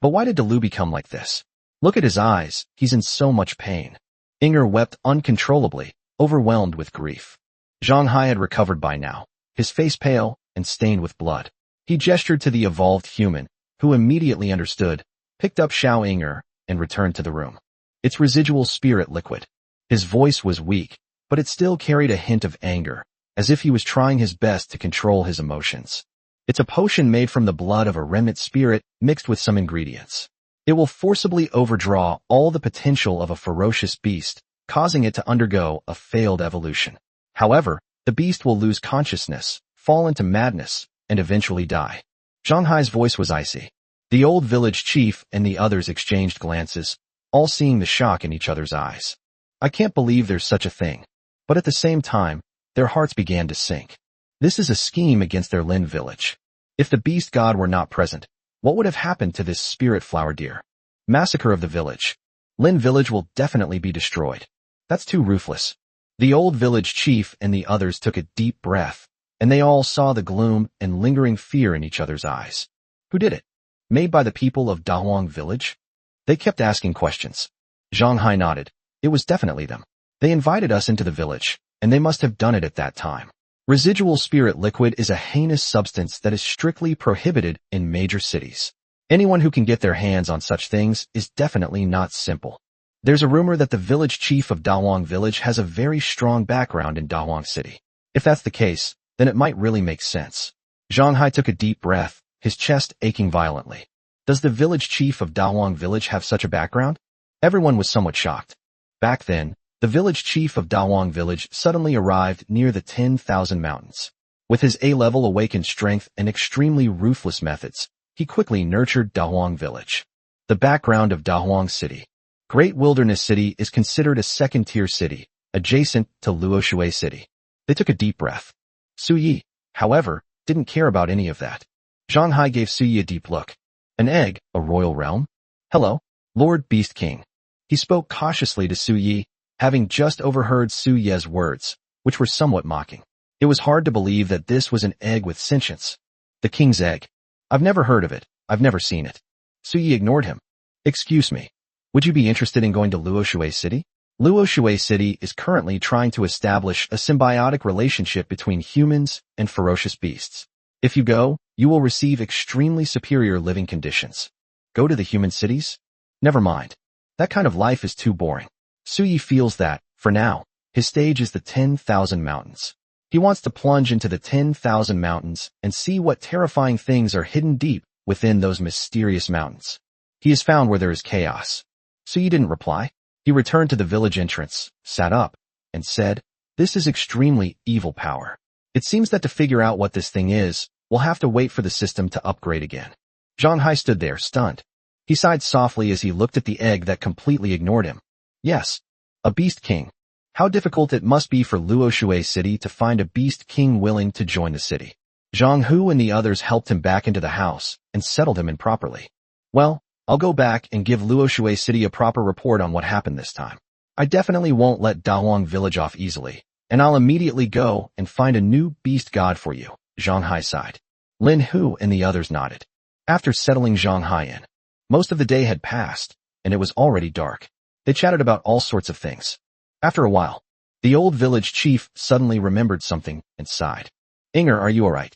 But why did Dalu become like this? Look at his eyes, he's in so much pain." Ing-Er wept uncontrollably, overwhelmed with grief. Zhang Hai had recovered by now, his face pale and stained with blood. He gestured to the evolved human, who immediately understood, picked up Xiao Ing-Er, and returned to the room. Its residual spirit liquid. His voice was weak, but it still carried a hint of anger, as if he was trying his best to control his emotions. It's a potion made from the blood of a remnant spirit mixed with some ingredients. It will forcibly overdraw all the potential of a ferocious beast, causing it to undergo a failed evolution. However, the beast will lose consciousness, fall into madness, and eventually die. Zhang Hai's voice was icy. The old village chief and the others exchanged glances, all seeing the shock in each other's eyes. I can't believe there's such a thing. But at the same time, their hearts began to sink. This is a scheme against their Lin village. If the beast god were not present, what would have happened to this spirit flower deer? Massacre of the village. Lin village will definitely be destroyed. That's too ruthless. The old village chief and the others took a deep breath, and they all saw the gloom and lingering fear in each other's eyes. Who did it? Made by the people of Dawang village? They kept asking questions. Zhang Hai nodded. It was definitely them. They invited us into the village, and they must have done it at that time. Residual spirit liquid is a heinous substance that is strictly prohibited in major cities. Anyone who can get their hands on such things is definitely not simple. There's a rumor that the village chief of Dawang village has a very strong background in Dawang city. If that's the case, then it might really make sense. Zhang Hai took a deep breath, his chest aching violently. Does the village chief of Dawang village have such a background? Everyone was somewhat shocked. Back then, the village chief of Dawang village suddenly arrived near the 10,000 mountains. With his A-level awakened strength and extremely ruthless methods, he quickly nurtured Dawang village. The background of Dawang city. Great Wilderness City is considered a second-tier city, adjacent to Luoshui City. They took a deep breath. Suyi, however, didn't care about any of that. Zhang Hai gave Suyi a deep look. An egg, a royal realm? Hello, Lord Beast King. He spoke cautiously to Suyi, having just overheard Suye's words, which were somewhat mocking. It was hard to believe that this was an egg with sentience. The king's egg. I've never heard of it. I've never seen it. Suyi ignored him. Excuse me. Would you be interested in going to Luoshui City? Luoshui City is currently trying to establish a symbiotic relationship between humans and ferocious beasts. If you go, you will receive extremely superior living conditions. Go to the human cities? Never mind. That kind of life is too boring. Suyi feels that, for now, his stage is the 10,000 mountains. He wants to plunge into the 10,000 mountains and see what terrifying things are hidden deep within those mysterious mountains. He has found where there is chaos. Suyi didn't reply. He returned to the village entrance, sat up, and said, This is extremely evil power. It seems that to figure out what this thing is, we'll have to wait for the system to upgrade again. Zhang Hai stood there, stunned. He sighed softly as he looked at the egg that completely ignored him. Yes, a beast king. How difficult it must be for Luoshui City to find a beast king willing to join the city. Zhang Hu and the others helped him back into the house and settled him in properly. Well, I'll go back and give Luoshui City a proper report on what happened this time. I definitely won't let Dawang village off easily, and I'll immediately go and find a new beast god for you, Zhang Hai sighed. Lin Hu and the others nodded. After settling Zhang Hai in, most of the day had passed, and it was already dark. They chatted about all sorts of things. After a while, the old village chief suddenly remembered something and sighed. Inger, are you alright?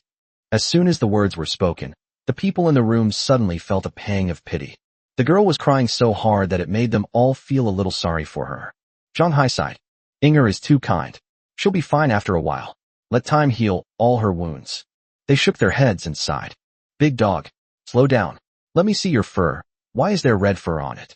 As soon as the words were spoken, the people in the room suddenly felt a pang of pity. The girl was crying so hard that it made them all feel a little sorry for her. Zhang Hai sighed. Inger is too kind. She'll be fine after a while. Let time heal all her wounds. They shook their heads and sighed. Big dog, slow down. Let me see your fur. Why is there red fur on it?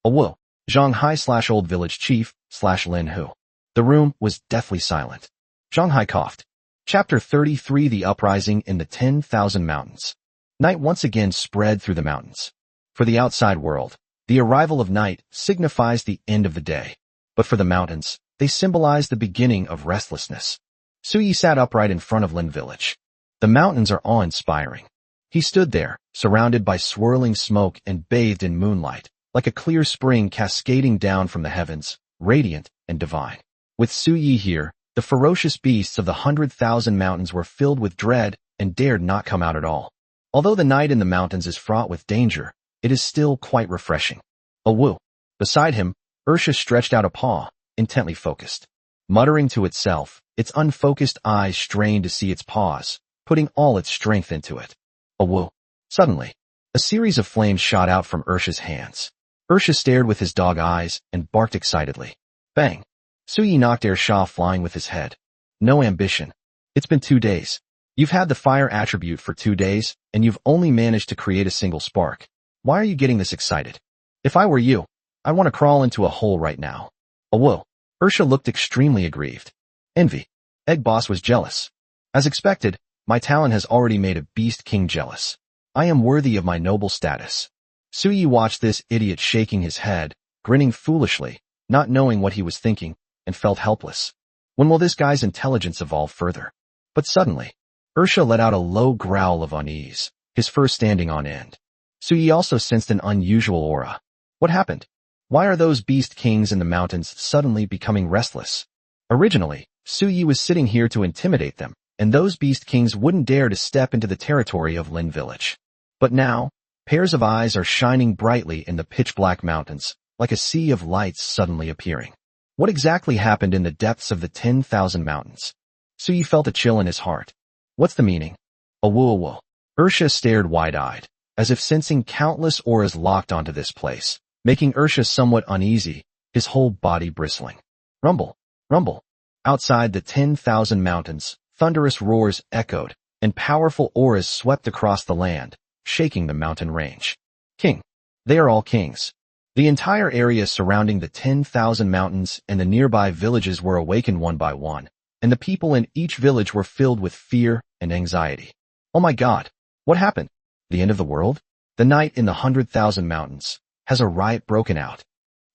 Oh whoa. Zhang Hai / old village chief / Lin Hu. The room was deathly silent. Zhang Hai coughed. Chapter 33 The Uprising in the 10,000 Mountains. Night once again spread through the mountains. For the outside world, the arrival of night signifies the end of the day. But for the mountains, they symbolize the beginning of restlessness. Suyi sat upright in front of Lin village. The mountains are awe-inspiring. He stood there, surrounded by swirling smoke and bathed in moonlight, like a clear spring cascading down from the heavens, radiant and divine. With Suyi here, the ferocious beasts of the 100,000 mountains were filled with dread and dared not come out at all. Although the night in the mountains is fraught with danger, it is still quite refreshing. Oh woo. Beside him, Ursha stretched out a paw, intently focused. Muttering to itself, its unfocused eyes strained to see its paws, putting all its strength into it. Oh woo. Suddenly, a series of flames shot out from Ursha's hands. Ursha stared with his dog eyes and barked excitedly. Bang. Suyi knocked Ursha flying with his head. No ambition. It's been 2 days. You've had the fire attribute for 2 days, and you've only managed to create a single spark. Why are you getting this excited? If I were you, I want to crawl into a hole right now. Oh whoa. Ursha looked extremely aggrieved. Envy. Egg Boss was jealous. As expected, my talent has already made a beast king jealous. I am worthy of my noble status. Suyi watched this idiot shaking his head, grinning foolishly, not knowing what he was thinking, and felt helpless. When will this guy's intelligence evolve further? But suddenly, Ursha let out a low growl of unease, his fur standing on end. Suyi also sensed an unusual aura. What happened? Why are those beast kings in the mountains suddenly becoming restless? Originally, Suyi was sitting here to intimidate them, and those beast kings wouldn't dare to step into the territory of Lin village. But now, pairs of eyes are shining brightly in the pitch-black mountains, like a sea of lights suddenly appearing. What exactly happened in the depths of the 10,000 mountains? Suyi felt a chill in his heart. What's the meaning? A woo-woo. Ursha stared wide-eyed, as if sensing countless auras locked onto this place, making Ursha somewhat uneasy, his whole body bristling. Rumble, rumble. Outside the 10,000 mountains, thunderous roars echoed, and powerful auras swept across the land, shaking the mountain range. King. They are all kings. The entire area surrounding the 10,000 mountains and the nearby villages were awakened one by one, and the people in each village were filled with fear and anxiety. Oh my God, what happened? The end of the world? The night in the 100,000 mountains. Has a riot broken out?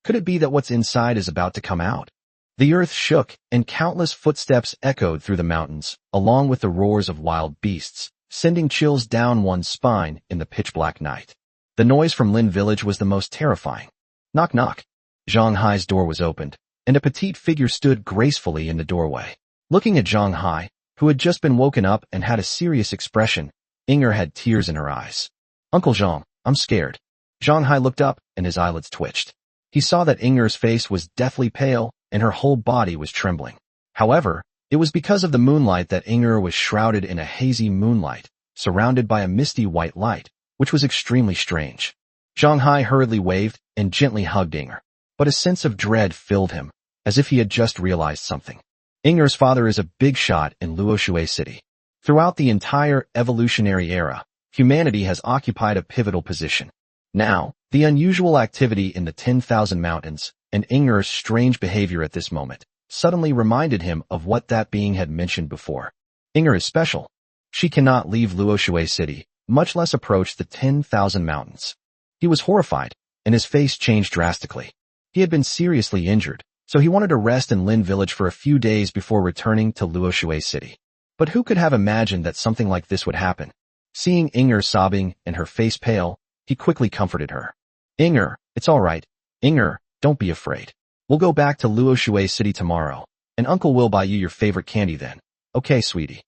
Could it be that what's inside is about to come out? The earth shook, and countless footsteps echoed through the mountains, along with the roars of wild beasts, sending chills down one's spine in the pitch-black night. The noise from Lin village was the most terrifying. Knock knock. Zhang Hai's door was opened, and a petite figure stood gracefully in the doorway. Looking at Zhang Hai, who had just been woken up and had a serious expression, Inger had tears in her eyes. Uncle Zhang, I'm scared. Zhang Hai looked up, and his eyelids twitched. He saw that Inger's face was deathly pale, and her whole body was trembling. However, it was because of the moonlight that Inger was shrouded in a hazy moonlight, surrounded by a misty white light, which was extremely strange. Zhang Hai hurriedly waved and gently hugged Inger, but a sense of dread filled him, as if he had just realized something. Inger's father is a big shot in Luoshui City. Throughout the entire evolutionary era, humanity has occupied a pivotal position. Now, the unusual activity in the 10,000 mountains and Inger's strange behavior at this moment suddenly reminded him of what that being had mentioned before. Inger is special. She cannot leave Luoshui City, much less approach the 10,000 mountains. He was horrified, and his face changed drastically. He had been seriously injured, so he wanted to rest in Lin Village for a few days before returning to Luoshui City. But who could have imagined that something like this would happen? Seeing Inger sobbing and her face pale, he quickly comforted her. Inger, it's all right. Inger, don't be afraid. We'll go back to Luoshui City tomorrow, and Uncle will buy you your favorite candy then. Okay, sweetie.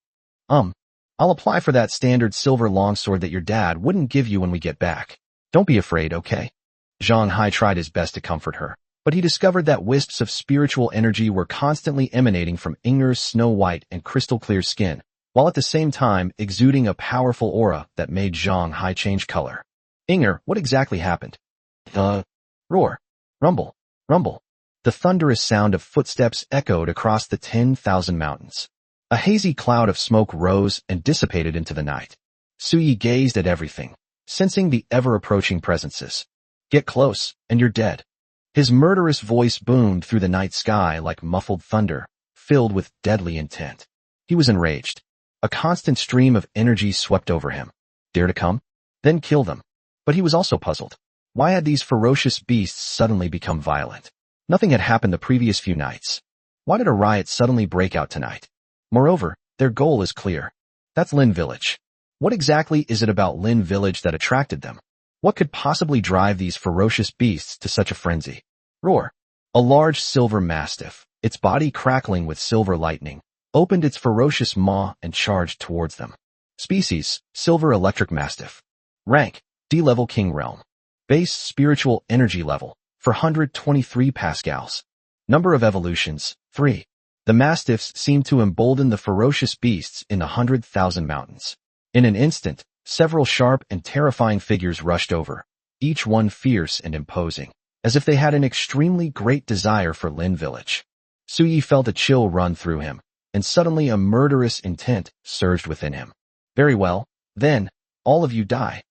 I'll apply for that standard silver longsword that your dad wouldn't give you when we get back. Don't be afraid, okay? Zhang Hai tried his best to comfort her, but he discovered that wisps of spiritual energy were constantly emanating from Inger's snow-white and crystal-clear skin, while at the same time exuding a powerful aura that made Zhang Hai change color. Inger, what exactly happened? The roar, rumble, rumble. The thunderous sound of footsteps echoed across the 10,000 mountains. A hazy cloud of smoke rose and dissipated into the night. Suyi gazed at everything, sensing the ever-approaching presences. Get close, and you're dead. His murderous voice boomed through the night sky like muffled thunder, filled with deadly intent. He was enraged. A constant stream of energy swept over him. Dare to come? Then kill them. But he was also puzzled. Why had these ferocious beasts suddenly become violent? Nothing had happened the previous few nights. Why did a riot suddenly break out tonight? Moreover, their goal is clear. That's Lin Village. What exactly is it about Lin Village that attracted them? What could possibly drive these ferocious beasts to such a frenzy? Roar. A large silver mastiff, its body crackling with silver lightning, opened its ferocious maw and charged towards them. Species, silver electric mastiff. Rank, D-level king realm. Base spiritual energy level, 423 pascals. Number of evolutions, 3. The mastiffs seemed to embolden the ferocious beasts in the 100,000 mountains. In an instant, several sharp and terrifying figures rushed over, each one fierce and imposing, as if they had an extremely great desire for Lin Village. Suyi felt a chill run through him, and suddenly a murderous intent surged within him. Very well, then, all of you die.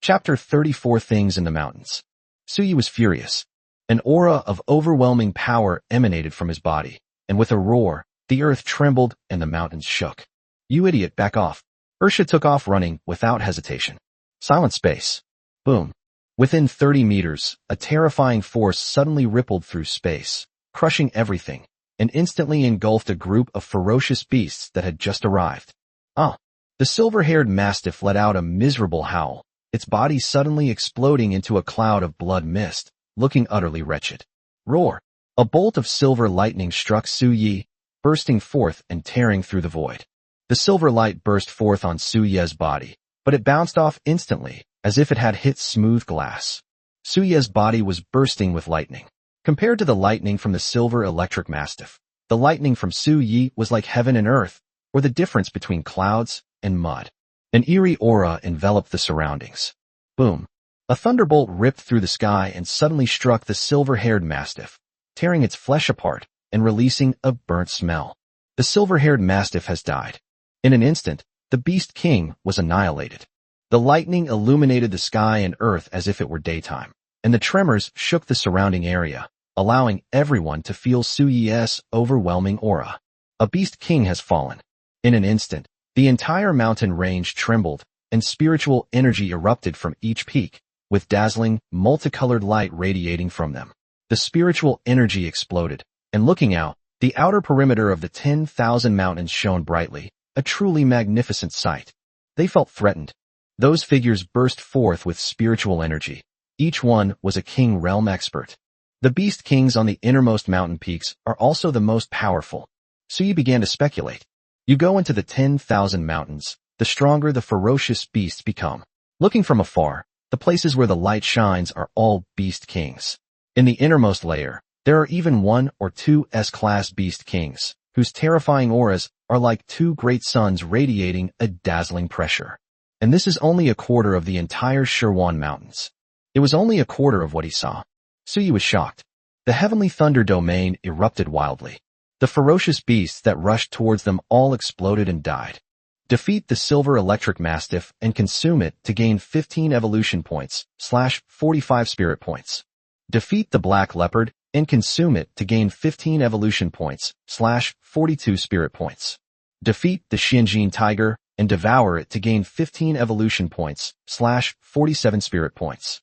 Chapter 34 Things in the Mountains. Suyi was furious. An aura of overwhelming power emanated from his body, and with a roar, the earth trembled and the mountains shook. You idiot, back off. Ursha took off running without hesitation. Silent space. Boom. Within 30 meters, a terrifying force suddenly rippled through space, crushing everything, and instantly engulfed a group of ferocious beasts that had just arrived. The silver-haired mastiff let out a miserable howl, its body suddenly exploding into a cloud of blood mist, looking utterly wretched. Roar. A bolt of silver lightning struck Suyi, bursting forth and tearing through the void. The silver light burst forth on Suye's body, but it bounced off instantly, as if it had hit smooth glass. Suye's body was bursting with lightning. Compared to the lightning from the silver electric mastiff, the lightning from Suyi was like heaven and earth, or the difference between clouds and mud. An eerie aura enveloped the surroundings. Boom. A thunderbolt ripped through the sky and suddenly struck the silver-haired mastiff, tearing its flesh apart and releasing a burnt smell. The silver-haired mastiff has died. In an instant, the Beast King was annihilated. The lightning illuminated the sky and earth as if it were daytime, and the tremors shook the surrounding area, allowing everyone to feel Suyi's overwhelming aura. A Beast King has fallen. In an instant, the entire mountain range trembled, and spiritual energy erupted from each peak, with dazzling, multicolored light radiating from them. The spiritual energy exploded, and looking out, the outer perimeter of the 10,000 mountains shone brightly, a truly magnificent sight. They felt threatened. Those figures burst forth with spiritual energy. Each one was a king realm expert. The beast kings on the innermost mountain peaks are also the most powerful. Suyi began to speculate. You go into the 10,000 mountains, the stronger the ferocious beasts become. Looking from afar, the places where the light shines are all beast kings. In the innermost layer, there are even 1 or 2 S-class beast kings, whose terrifying auras are like 2 great suns radiating a dazzling pressure. And this is only a quarter of the entire Shirwan Mountains. It was only a quarter of what he saw. Suyi was shocked. The heavenly thunder domain erupted wildly. The ferocious beasts that rushed towards them all exploded and died. Defeat the silver electric mastiff and consume it to gain 15 evolution points / 45 spirit points. Defeat the black leopard and consume it to gain 15 evolution points / 42 spirit points. Defeat the Xianjin tiger and devour it to gain 15 evolution points / 47 spirit points.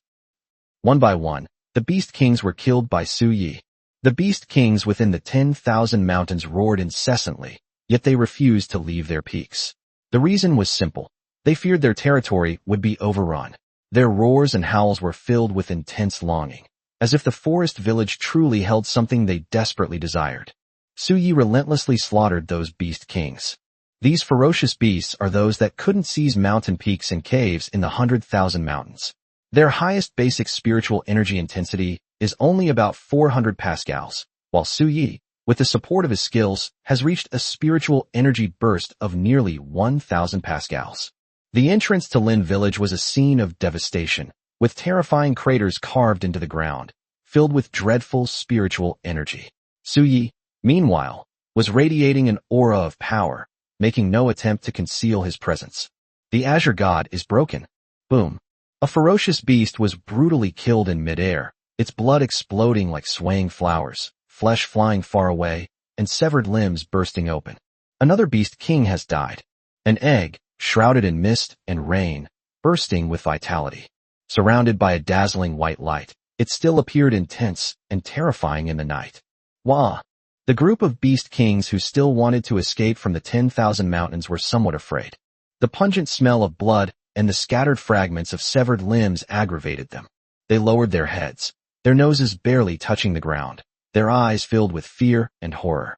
One by one, the Beast Kings were killed by Su Yi. The Beast Kings within the 10,000 mountains roared incessantly, yet they refused to leave their peaks. The reason was simple. They feared their territory would be overrun. Their roars and howls were filled with intense longing, as if the forest village truly held something they desperately desired. Su Yi relentlessly slaughtered those Beast Kings. These ferocious beasts are those that couldn't seize mountain peaks and caves in the 100,000 mountains. Their highest basic spiritual energy intensity is only about 400 pascals, while Su Yi, with the support of his skills, has reached a spiritual energy burst of nearly 1,000 pascals. The entrance to Lin Village was a scene of devastation, with terrifying craters carved into the ground, filled with dreadful spiritual energy. Su Yi, meanwhile, was radiating an aura of power, making no attempt to conceal his presence. The Azure God is broken. Boom. A ferocious beast was brutally killed in midair, its blood exploding like swaying flowers, flesh flying far away, and severed limbs bursting open. Another Beast King has died. An egg, shrouded in mist and rain, bursting with vitality. Surrounded by a dazzling white light, it still appeared intense and terrifying in the night. Wah! The group of Beast Kings who still wanted to escape from the 10,000 mountains were somewhat afraid. The pungent smell of blood and the scattered fragments of severed limbs aggravated them. They lowered their heads, their noses barely touching the ground, their eyes filled with fear and horror.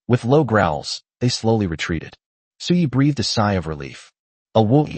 With low growls, they slowly retreated. Su Yi breathed a sigh of relief. A wolf.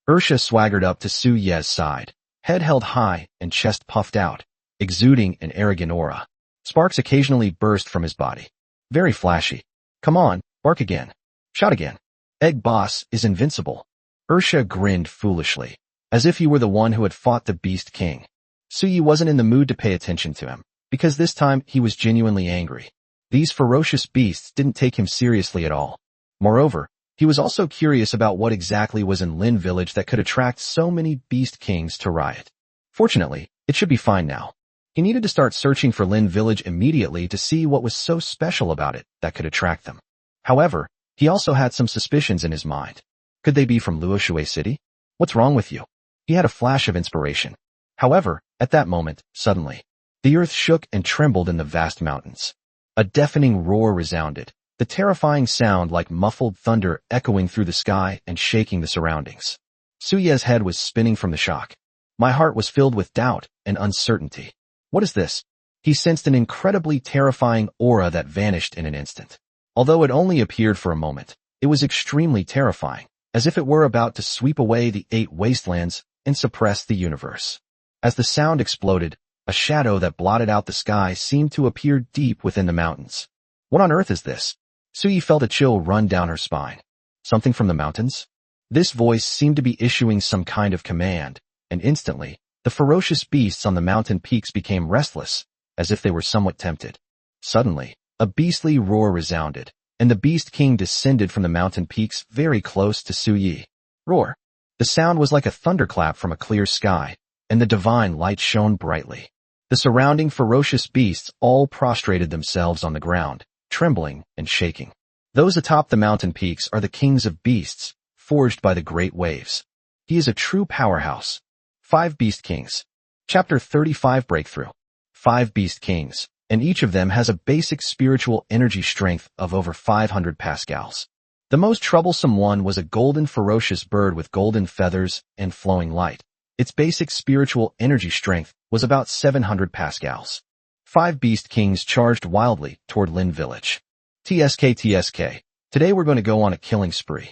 Ursha swaggered up to Su Ye's side, head held high and chest puffed out, exuding an arrogant aura. Sparks occasionally burst from his body. Very flashy. Come on, bark again. Shout again. Egg Boss is invincible. Ursha grinned foolishly, as if he were the one who had fought the Beast King. Su Yi wasn't in the mood to pay attention to him, because this time he was genuinely angry. These ferocious beasts didn't take him seriously at all. Moreover, he was also curious about what exactly was in Lin Village that could attract so many Beast Kings to riot. Fortunately, it should be fine now. He needed to start searching for Lin Village immediately to see what was so special about it that could attract them. However, he also had some suspicions in his mind. Could they be from Luoshui City? What's wrong with you? He had a flash of inspiration. However, at that moment, suddenly, the earth shook and trembled in the vast mountains. A deafening roar resounded, the terrifying sound like muffled thunder echoing through the sky and shaking the surroundings. Su Ye's head was spinning from the shock. My heart was filled with doubt and uncertainty. What is this? He sensed an incredibly terrifying aura that vanished in an instant. Although it only appeared for a moment, it was extremely terrifying, as if it were about to sweep away the 8 wastelands and suppress the universe. As the sound exploded, a shadow that blotted out the sky seemed to appear deep within the mountains. What on earth is this? Su Yi felt a chill run down her spine. Something from the mountains? This voice seemed to be issuing some kind of command, and instantly, the ferocious beasts on the mountain peaks became restless, as if they were somewhat tempted. Suddenly, a beastly roar resounded, and the Beast King descended from the mountain peaks very close to Su Yi. Roar! The sound was like a thunderclap from a clear sky, and the divine light shone brightly. The surrounding ferocious beasts all prostrated themselves on the ground, trembling and shaking. Those atop the mountain peaks are the kings of beasts, forged by the great waves. He is a true powerhouse. 5 Beast Kings. Chapter 35 Breakthrough. 5 Beast Kings, and each of them has a basic spiritual energy strength of over 500 pascals. The most troublesome one was a golden ferocious bird with golden feathers and flowing light. Its basic spiritual energy strength was about 700 pascals. 5 Beast Kings charged wildly toward Lin Village. TSK. Today we're going to go on a killing spree.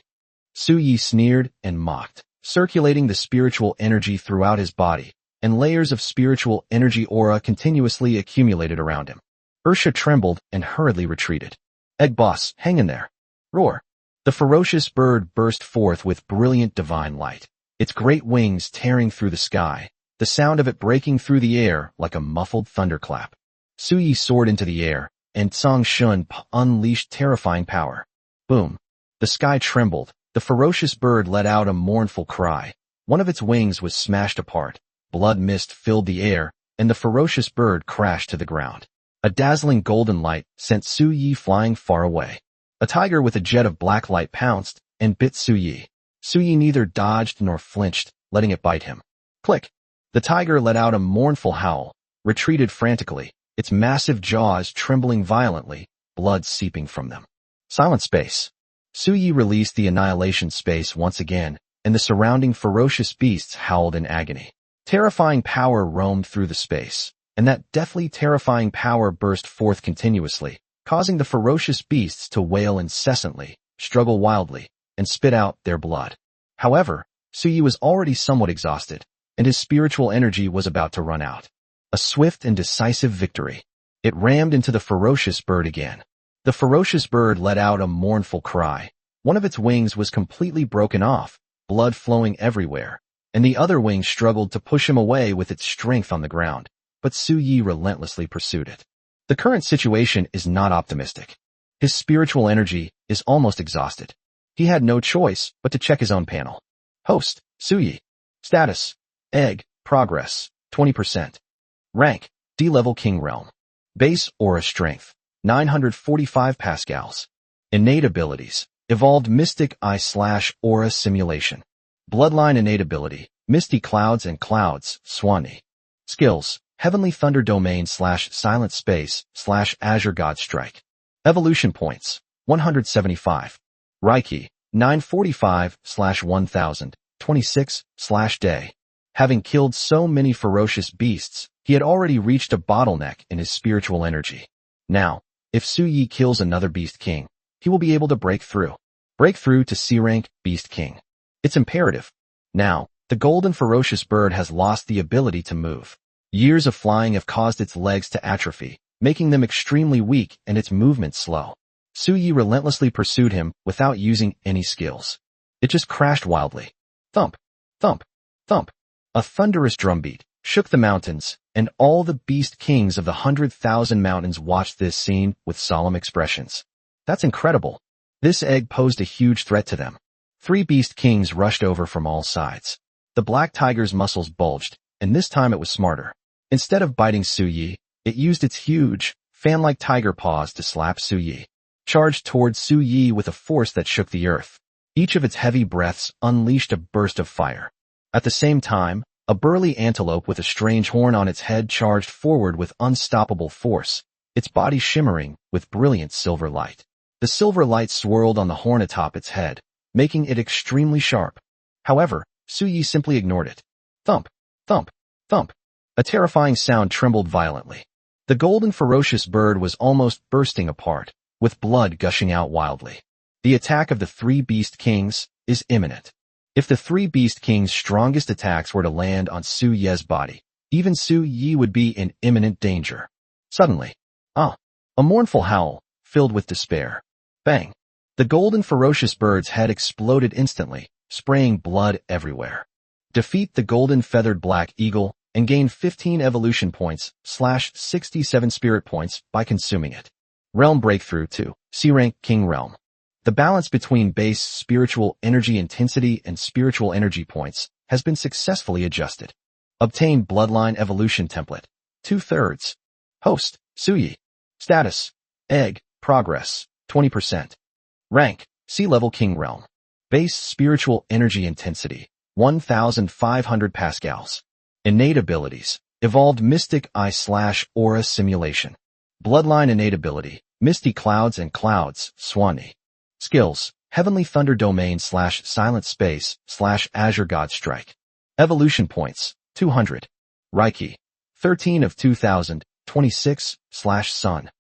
Su Yi sneered and mocked, circulating the spiritual energy throughout his body, and layers of spiritual energy aura continuously accumulated around him. Ursha trembled and hurriedly retreated. Egg Boss, hang in there. Roar. The ferocious bird burst forth with brilliant divine light, its great wings tearing through the sky, the sound of it breaking through the air like a muffled thunderclap. Su Yi soared into the air, and Tsang Shun unleashed terrifying power. Boom. The sky trembled. The ferocious bird let out a mournful cry. One of its wings was smashed apart. Blood mist filled the air, and the ferocious bird crashed to the ground. A dazzling golden light sent Su Yi flying far away. A tiger with a jet of black light pounced and bit Su Yi. Su Yi neither dodged nor flinched, letting it bite him. Click! The tiger let out a mournful howl, retreated frantically, its massive jaws trembling violently, blood seeping from them. Silent space. Su Yi released the annihilation space once again, and the surrounding ferocious beasts howled in agony. Terrifying power roamed through the space, and that deathly terrifying power burst forth continuously, causing the ferocious beasts to wail incessantly, struggle wildly, and spit out their blood. However, Su Yi was already somewhat exhausted, and his spiritual energy was about to run out. A swift and decisive victory. It rammed into the ferocious bird again. The ferocious bird let out a mournful cry. One of its wings was completely broken off, blood flowing everywhere, and the other wing struggled to push him away with its strength on the ground, but Su Yi relentlessly pursued it. The current situation is not optimistic. His spiritual energy is almost exhausted. He had no choice but to check his own panel. Host, Su Yi. Status, Egg, Progress, 20%. Rank, D-Level King Realm. Base Aura Strength, 945 Pascals. Innate Abilities, Evolved Mystic Eye/Aura Simulation. Bloodline Innate Ability, Misty Clouds and Clouds, Swanee. Skills, Heavenly Thunder Domain/Silent Space/Azure God Strike. Evolution Points, 175. Reiki, 945/1000, 26/day. Having killed so many ferocious beasts, he had already reached a bottleneck in his spiritual energy. Now, if Su Yi kills another Beast King, he will be able to break through. Break through to C-Rank Beast King. It's imperative. Now, the golden ferocious bird has lost the ability to move. Years of flying have caused its legs to atrophy, making them extremely weak and its movement slow. Su Yi relentlessly pursued him without using any skills. It just crashed wildly. Thump, thump, thump. A thunderous drumbeat shook the mountains, and all the beast kings of the 100,000 mountains watched this scene with solemn expressions. That's incredible. This egg posed a huge threat to them. 3 beast kings rushed over from all sides. The black tiger's muscles bulged, and this time it was smarter. Instead of biting Su Yi, it used its huge, fan-like tiger paws to slap Su Yi. Charged towards Su Yi with a force that shook the earth. Each of its heavy breaths unleashed a burst of fire. At the same time, a burly antelope with a strange horn on its head charged forward with unstoppable force, its body shimmering with brilliant silver light. The silver light swirled on the horn atop its head, making it extremely sharp. However, Su Yi simply ignored it. Thump, thump, thump. A terrifying sound trembled violently. The golden ferocious bird was almost bursting apart, with blood gushing out wildly. The attack of the 3 beast kings is imminent. If the 3 beast kings' strongest attacks were to land on Su Ye's body, even Su Yi would be in imminent danger. Suddenly, a mournful howl, filled with despair. Bang! The golden ferocious bird's head exploded instantly, spraying blood everywhere. Defeat the golden feathered black eagle and gain 15 evolution points/67 spirit points by consuming it. Realm Breakthrough to C-Rank King Realm. The balance between base spiritual energy intensity and spiritual energy points has been successfully adjusted. Obtain Bloodline Evolution Template. 2/3. Host, Su Yi. Status, Egg, Progress, 20%. Rank, C-Level King Realm. Base spiritual energy intensity, 1,500 Pascals. Innate Abilities, Evolved Mystic Eye/Aura Simulation. Bloodline Innate Ability, Misty Clouds and Clouds, Swanee. Skills, Heavenly Thunder Domain/Silent Space/Azure God Strike. Evolution Points, 200. Reiki, 13 of 2000, 26/Sun.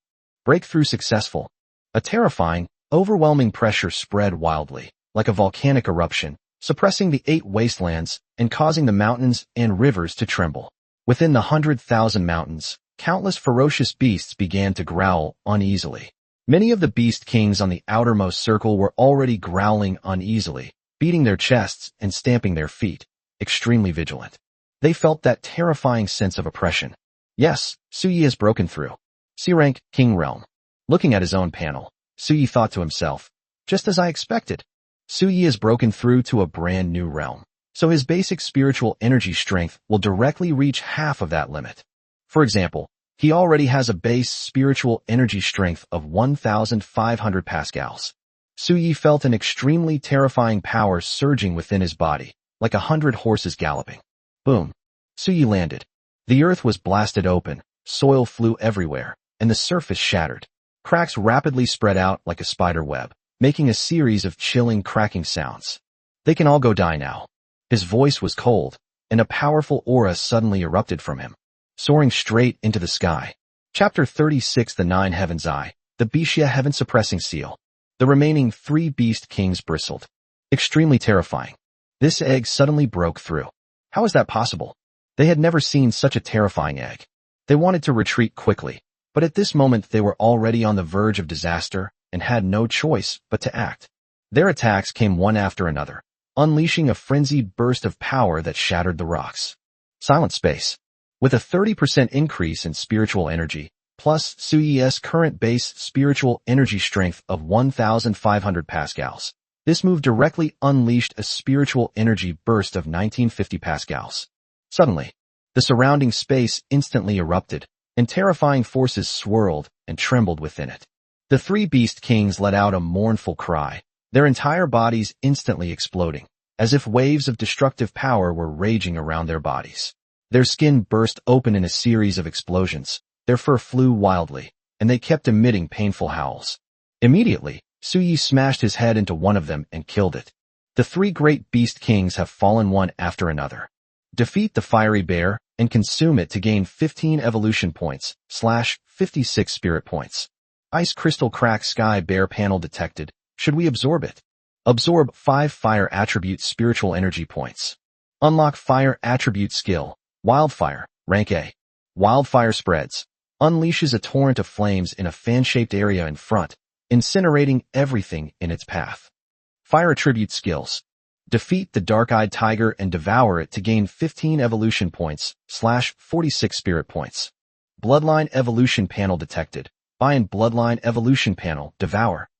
Breakthrough successful. A terrifying, overwhelming pressure spread wildly, like a volcanic eruption, suppressing the 8 wastelands and causing the mountains and rivers to tremble. Within the 100,000 mountains, countless ferocious beasts began to growl uneasily. Many of the beast kings on the outermost circle were already growling uneasily, beating their chests and stamping their feet, extremely vigilant. They felt that terrifying sense of oppression. Yes, Su Yi has broken through. C-Rank King Realm. Looking at his own panel, Su Yi thought to himself, just as I expected. Su Yi has broken through to a brand new realm, so his basic spiritual energy strength will directly reach half of that limit. For example, he already has a base spiritual energy strength of 1,500 pascals. Suyi felt an extremely terrifying power surging within his body, like 100 horses galloping. Boom. Suyi landed. The earth was blasted open, soil flew everywhere, and the surface shattered. Cracks rapidly spread out like a spider web, making a series of chilling cracking sounds. They can all go die now. His voice was cold, and a powerful aura suddenly erupted from him, soaring straight into the sky. Chapter 36 The Nine Heavens Eye, the Bishya Heaven-Suppressing Seal. The remaining 3 Beast Kings bristled. Extremely terrifying. This egg suddenly broke through. How is that possible? They had never seen such a terrifying egg. They wanted to retreat quickly, but at this moment they were already on the verge of disaster and had no choice but to act. Their attacks came one after another, unleashing a frenzied burst of power that shattered the rocks. Silent space. With a 30% increase in spiritual energy, plus Suyi's current base spiritual energy strength of 1,500 pascals, this move directly unleashed a spiritual energy burst of 1950 pascals. Suddenly, the surrounding space instantly erupted, and terrifying forces swirled and trembled within it. The 3 Beast Kings let out a mournful cry, their entire bodies instantly exploding, as if waves of destructive power were raging around their bodies. Their skin burst open in a series of explosions, their fur flew wildly, and they kept emitting painful howls. Immediately, Suyi smashed his head into one of them and killed it. The 3 great Beast Kings have fallen one after another. Defeat the fiery bear and consume it to gain 15 evolution points / 56 spirit points. Ice crystal crack sky bear panel detected. Should we absorb it? Absorb 5 fire attribute spiritual energy points. Unlock fire attribute skill. Wildfire, rank A. Wildfire spreads. Unleashes a torrent of flames in a fan-shaped area in front, incinerating everything in its path. Fire attribute skills. Defeat the dark-eyed tiger and devour it to gain 15 evolution points / 46 spirit points. Bloodline evolution panel detected. Buy in bloodline evolution panel, devour.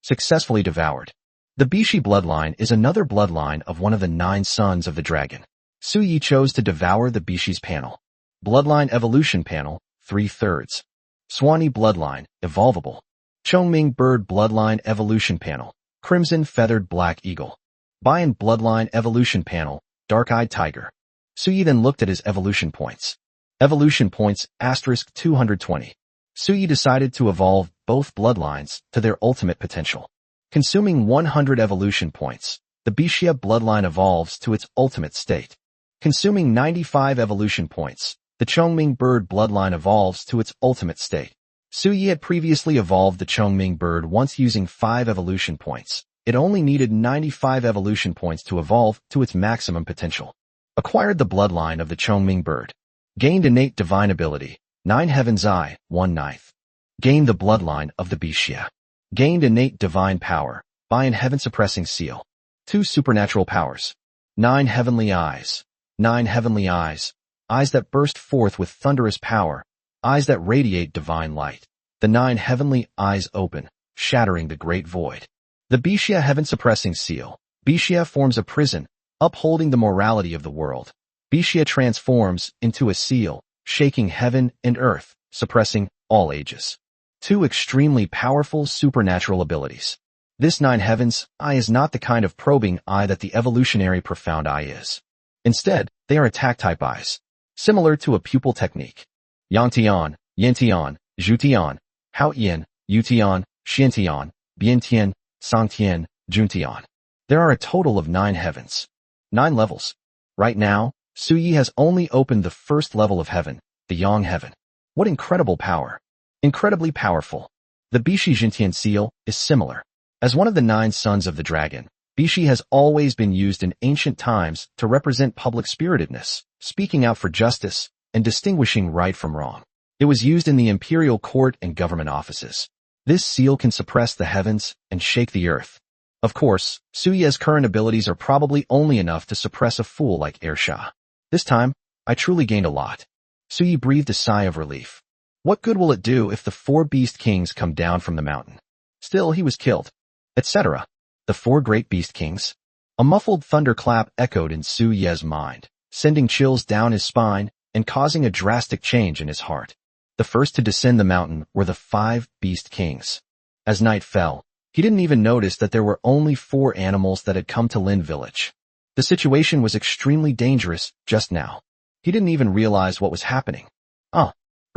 Successfully devoured. The Bishi bloodline is another bloodline of one of the 9 sons of the dragon. Suyi chose to devour the Bishi's panel. Bloodline evolution panel, 3/3. Swanee bloodline, evolvable. Chongming bird bloodline evolution panel, crimson feathered black eagle. Bian bloodline evolution panel, dark-eyed tiger. Suyi then looked at his evolution points. Evolution points * 220. Suyi decided to evolve both bloodlines to their ultimate potential. Consuming 100 evolution points, the Bishia bloodline evolves to its ultimate state. Consuming 95 evolution points, the Chongming bird bloodline evolves to its ultimate state. Suyi had previously evolved the Chongming bird once using 5 evolution points. It only needed 95 evolution points to evolve to its maximum potential. Acquired the bloodline of the Chongming bird. Gained innate divine ability, 9 Heaven's Eye, 1/9. Gained the bloodline of the Bishia. Gained innate divine power, by an heaven-suppressing seal. 2 supernatural powers. 9 heavenly eyes. 9 heavenly eyes. Eyes that burst forth with thunderous power. Eyes that radiate divine light. The 9 heavenly eyes open, shattering the great void. The Bishia heaven-suppressing seal. Bishia forms a prison, upholding the morality of the world. Bishia transforms into a seal, shaking heaven and earth, suppressing all ages. 2 extremely powerful supernatural abilities. This 9 heavens eye is not the kind of probing eye that the evolutionary profound eye is. Instead, they are attack-type eyes, similar to a pupil technique. Yangtian, Yentian, Zhutian, Haotian, Yutian, Xiantian, Biantian, Sangtian, Juntian. There are a total of 9 heavens. 9 levels. Right now, Suyi has only opened the first level of heaven, the Yang heaven. What incredible power. Incredibly powerful. The Bishi Jintian seal is similar. As one of the 9 sons of the dragon, Bishi has always been used in ancient times to represent public spiritedness, speaking out for justice, and distinguishing right from wrong. It was used in the imperial court and government offices. This seal can suppress the heavens and shake the earth. Of course, Suyi's current abilities are probably only enough to suppress a fool like Ersha. This time, I truly gained a lot. Suyi breathed a sigh of relief. What good will it do if the 4 Beast Kings come down from the mountain? Still, he was killed. Etc. The 4 great Beast Kings? A muffled thunderclap echoed in Suyi's mind, sending chills down his spine and causing a drastic change in his heart. The first to descend the mountain were the 5 beast kings. As night fell, he didn't even notice that there were only 4 animals that had come to Lin village. The situation was extremely dangerous just now. He didn't even realize what was happening.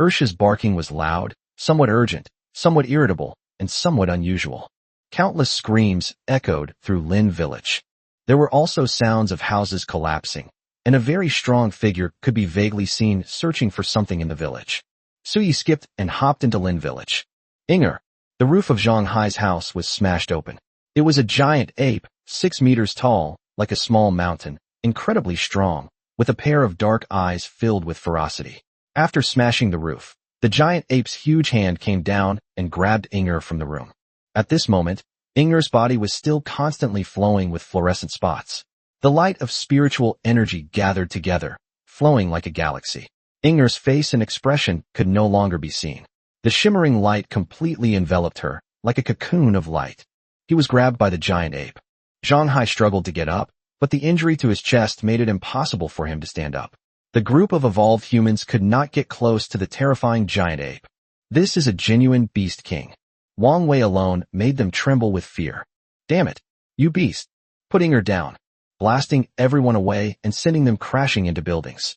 Ursha's barking was loud, somewhat urgent, somewhat irritable, and somewhat unusual. Countless screams echoed through Lin village. There were also sounds of houses collapsing, and a very strong figure could be vaguely seen searching for something in the village. Suyi skipped and hopped into Lin village. Inger. The roof of Zhang Hai's house was smashed open. It was a giant ape, 6 meters tall, like a small mountain, incredibly strong, with a pair of dark eyes filled with ferocity. After smashing the roof, the giant ape's huge hand came down and grabbed Inger from the room. At this moment, Inger's body was still constantly flowing with fluorescent spots. The light of spiritual energy gathered together, flowing like a galaxy. Inger's face and expression could no longer be seen. The shimmering light completely enveloped her, like a cocoon of light. He was grabbed by the giant ape. Zhang Hai struggled to get up, but the injury to his chest made it impossible for him to stand up. The group of evolved humans could not get close to the terrifying giant ape. This is a genuine beast king. Wang Wei alone made them tremble with fear. Damn it, you beast. Putting her down, blasting everyone away and sending them crashing into buildings.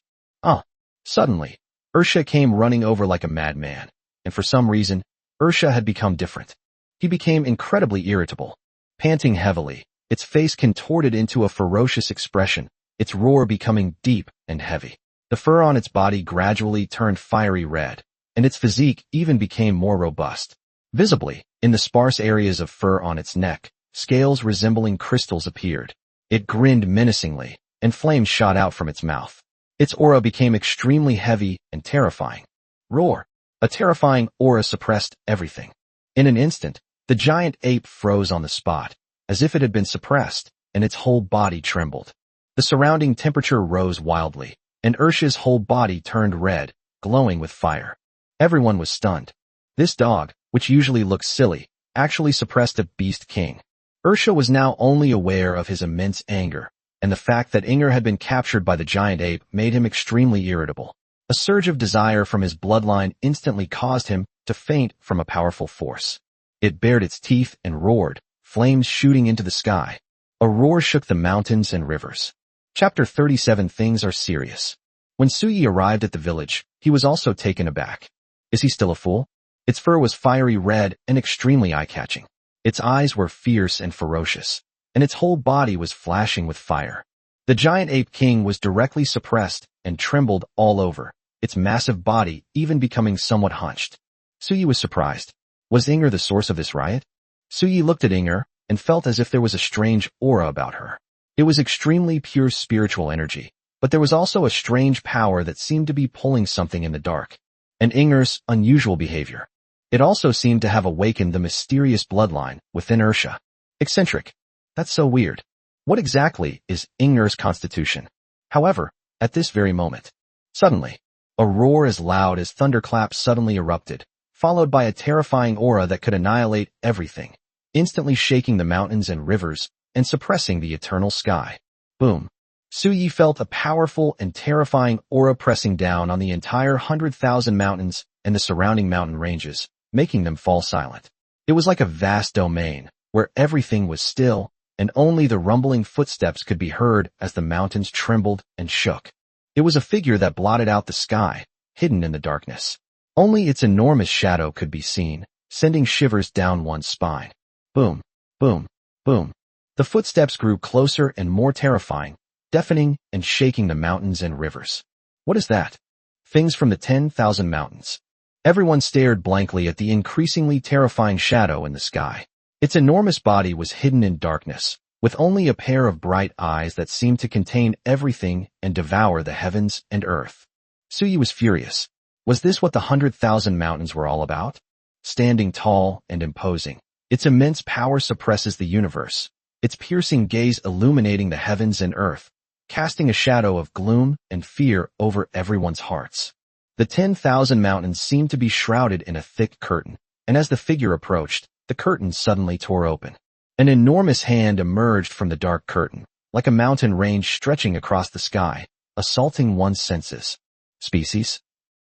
Suddenly, Ursha came running over like a madman, and for some reason, Ursha had become different. He became incredibly irritable. Panting heavily, its face contorted into a ferocious expression, its roar becoming deep and heavy. The fur on its body gradually turned fiery red, and its physique even became more robust. Visibly, in the sparse areas of fur on its neck, scales resembling crystals appeared. It grinned menacingly, and flames shot out from its mouth. Its aura became extremely heavy and terrifying. Roar! A terrifying aura suppressed everything. In an instant, the giant ape froze on the spot, as if it had been suppressed, and its whole body trembled. The surrounding temperature rose wildly, and Ursha's whole body turned red, glowing with fire. Everyone was stunned. This dog, which usually looks silly, actually suppressed a beast king. Ursha was now only aware of his immense anger, and the fact that Inger had been captured by the giant ape made him extremely irritable. A surge of desire from his bloodline instantly caused him to faint from a powerful force. It bared its teeth and roared, flames shooting into the sky. A roar shook the mountains and rivers. Chapter 37. Things are serious. When Suyi arrived at the village, he was also taken aback. Is he still a fool? Its fur was fiery red and extremely eye-catching. Its eyes were fierce and ferocious, and its whole body was flashing with fire. The giant ape king was directly suppressed and trembled all over, its massive body even becoming somewhat hunched. Suyi was surprised. Was Inger the source of this riot? Suyi looked at Inger and felt as if there was a strange aura about her. It was extremely pure spiritual energy, but there was also a strange power that seemed to be pulling something in the dark. And Inger's unusual behavior. It also seemed to have awakened the mysterious bloodline within Ursha. Eccentric. That's so weird. What exactly is Inger's constitution? However, at this very moment, suddenly, a roar as loud as thunderclaps suddenly erupted, followed by a terrifying aura that could annihilate everything, instantly shaking the mountains and rivers and suppressing the eternal sky. Boom. Suyi felt a powerful and terrifying aura pressing down on the entire 100,000 mountains and the surrounding mountain ranges, making them fall silent. It was like a vast domain, where everything was still, and only the rumbling footsteps could be heard as the mountains trembled and shook. It was a figure that blotted out the sky, hidden in the darkness. Only its enormous shadow could be seen, sending shivers down one's spine. Boom, boom, boom. The footsteps grew closer and more terrifying, deafening and shaking the mountains and rivers. What is that? Things from the 10,000 mountains. Everyone stared blankly at the increasingly terrifying shadow in the sky. Its enormous body was hidden in darkness, with only a pair of bright eyes that seemed to contain everything and devour the heavens and earth. Suyi was furious. Was this what the 100,000 mountains were all about? Standing tall and imposing, its immense power suppresses the universe, its piercing gaze illuminating the heavens and earth, casting a shadow of gloom and fear over everyone's hearts. The 10,000 mountains seemed to be shrouded in a thick curtain, and as the figure approached, the curtain suddenly tore open. An enormous hand emerged from the dark curtain, like a mountain range stretching across the sky, assaulting one's senses. Species.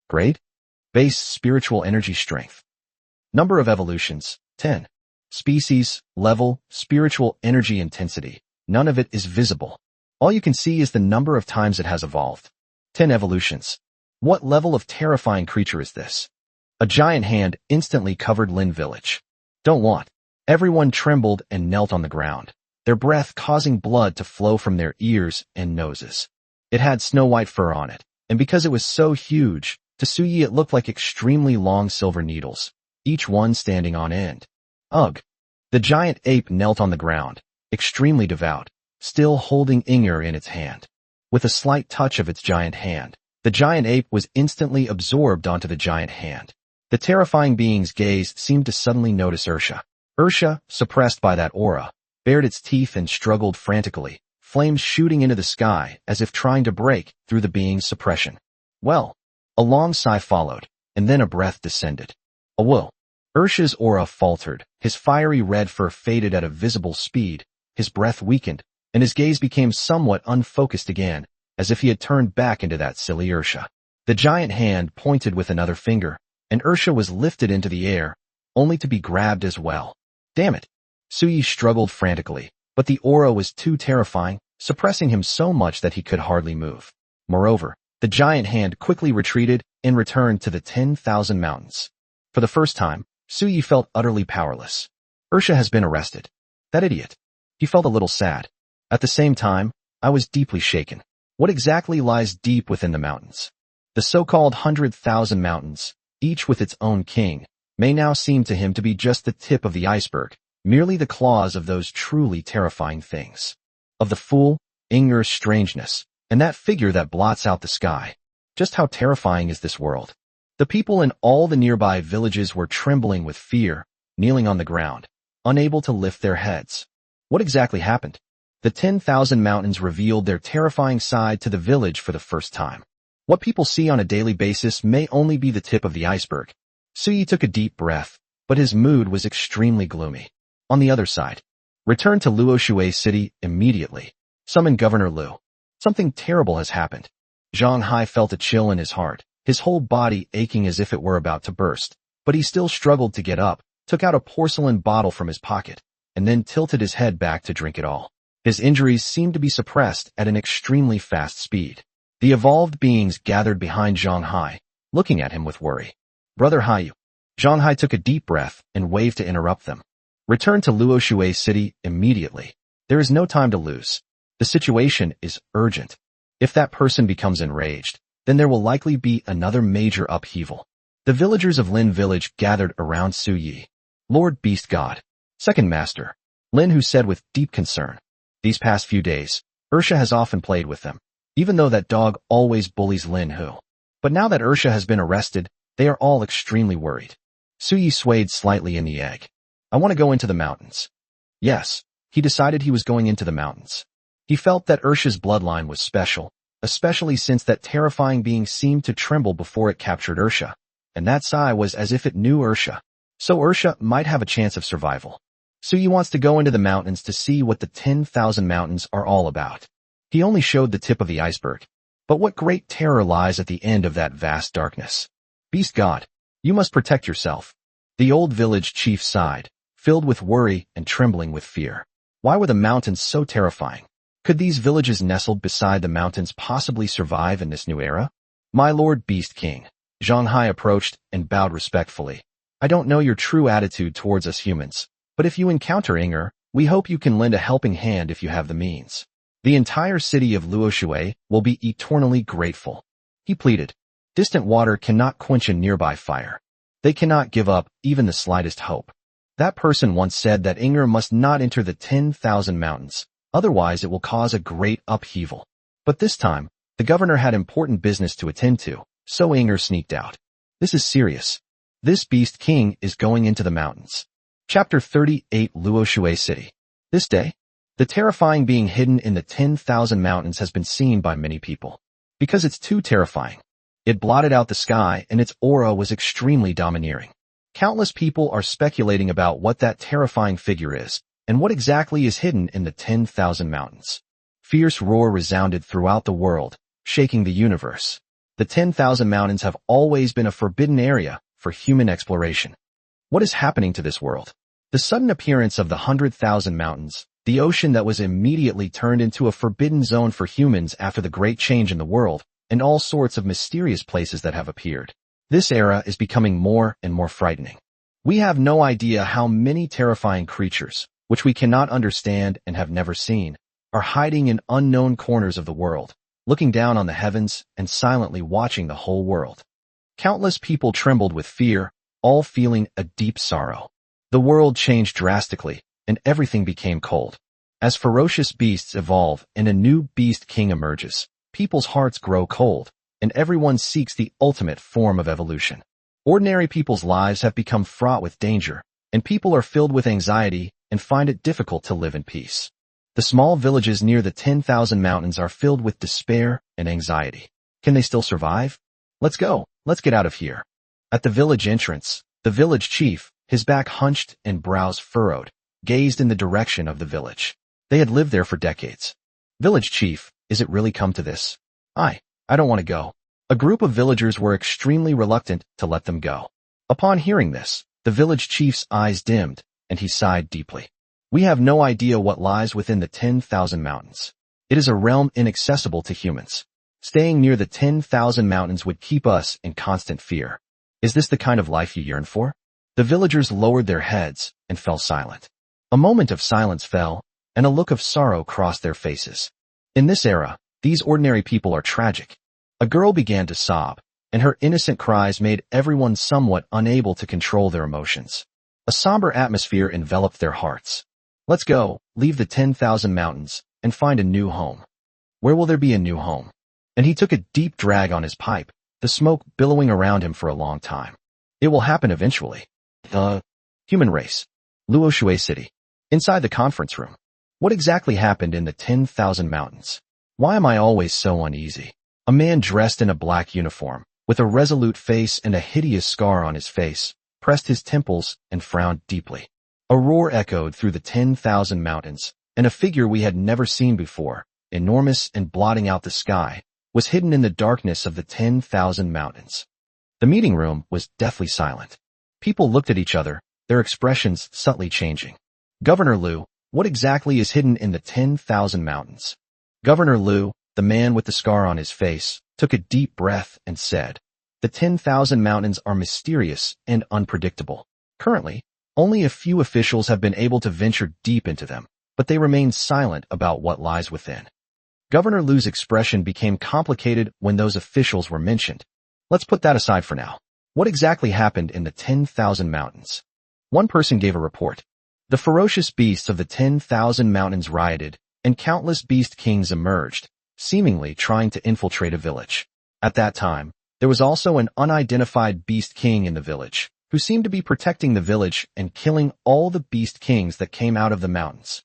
Grade. Base spiritual energy strength. Number of evolutions, 10. Species, level, spiritual energy intensity. None of it is visible. All you can see is the number of times it has evolved. 10 evolutions. What level of terrifying creature is this? A giant hand instantly covered Lin Village. Don't want. Everyone trembled and knelt on the ground, their breath causing blood to flow from their ears and noses. It had snow-white fur on it, and because it was so huge, to Suyi it looked like extremely long silver needles, each one standing on end. Ugh. The giant ape knelt on the ground, extremely devout, still holding Inger in its hand. With a slight touch of its giant hand, the giant ape was instantly absorbed onto the giant hand. The terrifying being's gaze seemed to suddenly notice Ursha. Ursha, suppressed by that aura, bared its teeth and struggled frantically, flames shooting into the sky as if trying to break through the being's suppression. Well, a long sigh followed, and then a breath descended. A will. Ursha's aura faltered, his fiery red fur faded at a visible speed, his breath weakened, and his gaze became somewhat unfocused again, as if he had turned back into that silly Ursha. The giant hand pointed with another finger, and Ursha was lifted into the air, only to be grabbed as well. Damn it! Suyi struggled frantically, but the aura was too terrifying, suppressing him so much that he could hardly move. Moreover, the giant hand quickly retreated and returned to the 10,000 mountains. For the first time, Suyi felt utterly powerless. Ursha has been arrested. That idiot. He felt a little sad. At the same time, I was deeply shaken. What exactly lies deep within the mountains? The so-called 100,000 mountains, each with its own king, may now seem to him to be just the tip of the iceberg, merely the claws of those truly terrifying things. Of the fool, Inger's strangeness, and that figure that blots out the sky. Just how terrifying is this world? The people in all the nearby villages were trembling with fear, kneeling on the ground, unable to lift their heads. What exactly happened? The 10,000 mountains revealed their terrifying side to the village for the first time. What people see on a daily basis may only be the tip of the iceberg. Suyi took a deep breath, but his mood was extremely gloomy. On the other side, return to Luoshui City immediately. Summon Governor Lu. Something terrible has happened. Zhang Hai felt a chill in his heart, his whole body aching as if it were about to burst, but he still struggled to get up, took out a porcelain bottle from his pocket, and then tilted his head back to drink it all. His injuries seemed to be suppressed at an extremely fast speed. The evolved beings gathered behind Zhang Hai, looking at him with worry. Brother Haiyu. Zhang Hai took a deep breath and waved to interrupt them. Return to Luoshui City immediately. There is no time to lose. The situation is urgent. If that person becomes enraged, then there will likely be another major upheaval. The villagers of Lin Village gathered around Suyi. Lord Beast God. Second Master. Lin Hu said with deep concern. These past few days, Ursha has often played with them, even though that dog always bullies Lin Hu. But now that Ursha has been arrested, they are all extremely worried. Suyi swayed slightly in the egg. I want to go into the mountains. Yes, he decided he was going into the mountains. He felt that Ursha's bloodline was special, especially since that terrifying being seemed to tremble before it captured Ursha, and that sigh was as if it knew Ursha. So Ursha might have a chance of survival. Suyi wants to go into the mountains to see what the 10,000 mountains are all about. He only showed the tip of the iceberg. But what great terror lies at the end of that vast darkness? Beast God, you must protect yourself. The old village chief sighed, filled with worry and trembling with fear. Why were the mountains so terrifying? Could these villages nestled beside the mountains possibly survive in this new era? My Lord Beast King. Zhang Hai approached and bowed respectfully. I don't know your true attitude towards us humans, but if you encounter Inger, we hope you can lend a helping hand if you have the means. The entire city of Luoshui will be eternally grateful. He pleaded. Distant water cannot quench a nearby fire. They cannot give up even the slightest hope. That person once said that Inger must not enter the 10,000 mountains, otherwise it will cause a great upheaval. But this time, the governor had important business to attend to, so Inger sneaked out. This is serious. This Beast King is going into the mountains. Chapter 38 Luoshui City. This day, the terrifying being hidden in the 10,000 mountains has been seen by many people. Because it's too terrifying. It blotted out the sky and its aura was extremely domineering. Countless people are speculating about what that terrifying figure is, and what exactly is hidden in the 10,000 mountains. Fierce roar resounded throughout the world, shaking the universe. The 10,000 mountains have always been a forbidden area for human exploration. What is happening to this world? The sudden appearance of the 100,000 mountains, the ocean that was immediately turned into a forbidden zone for humans after the great change in the world, and all sorts of mysterious places that have appeared. This era is becoming more and more frightening. We have no idea how many terrifying creatures, which we cannot understand and have never seen, are hiding in unknown corners of the world, looking down on the heavens and silently watching the whole world. Countless people trembled with fear, all feeling a deep sorrow. The world changed drastically, and everything became cold. As ferocious beasts evolve and a new beast king emerges, people's hearts grow cold, and everyone seeks the ultimate form of evolution. Ordinary people's lives have become fraught with danger, and people are filled with anxiety and find it difficult to live in peace. The small villages near the 10,000 mountains are filled with despair and anxiety. Can they still survive? Let's go. Let's get out of here. At the village entrance, the village chief, his back hunched and brows furrowed, gazed in the direction of the village. They had lived there for decades. Village chief, is it really come to this? I don't want to go. A group of villagers were extremely reluctant to let them go. Upon hearing this, the village chief's eyes dimmed, and he sighed deeply. We have no idea what lies within the 10,000 mountains. It is a realm inaccessible to humans. Staying near the 10,000 mountains would keep us in constant fear. Is this the kind of life you yearn for? The villagers lowered their heads and fell silent. A moment of silence fell, and a look of sorrow crossed their faces. In this era, these ordinary people are tragic. A girl began to sob, and her innocent cries made everyone somewhat unable to control their emotions. A somber atmosphere enveloped their hearts. Let's go, leave the 10,000 mountains, and find a new home. Where will there be a new home? And he took a deep drag on his pipe, the smoke billowing around him for a long time. It will happen eventually. The human race. Luoshui City. Inside the conference room. What exactly happened in the 10,000 mountains? Why am I always so uneasy? A man dressed in a black uniform, with a resolute face and a hideous scar on his face, pressed his temples and frowned deeply. A roar echoed through the 10,000 mountains, and a figure we had never seen before, enormous and blotting out the sky, was hidden in the darkness of the 10,000 mountains. The meeting room was deathly silent. People looked at each other, their expressions subtly changing. Governor Liu, what exactly is hidden in the 10,000 mountains? Governor Liu, the man with the scar on his face, took a deep breath and said, the 10,000 mountains are mysterious and unpredictable. Currently, only a few officials have been able to venture deep into them, but they remain silent about what lies within. Governor Liu's expression became complicated when those officials were mentioned. Let's put that aside for now. What exactly happened in the 10,000 mountains? One person gave a report. The ferocious beasts of the 10,000 mountains rioted, and countless beast kings emerged, seemingly trying to infiltrate a village. At that time, there was also an unidentified beast king in the village, who seemed to be protecting the village and killing all the beast kings that came out of the mountains.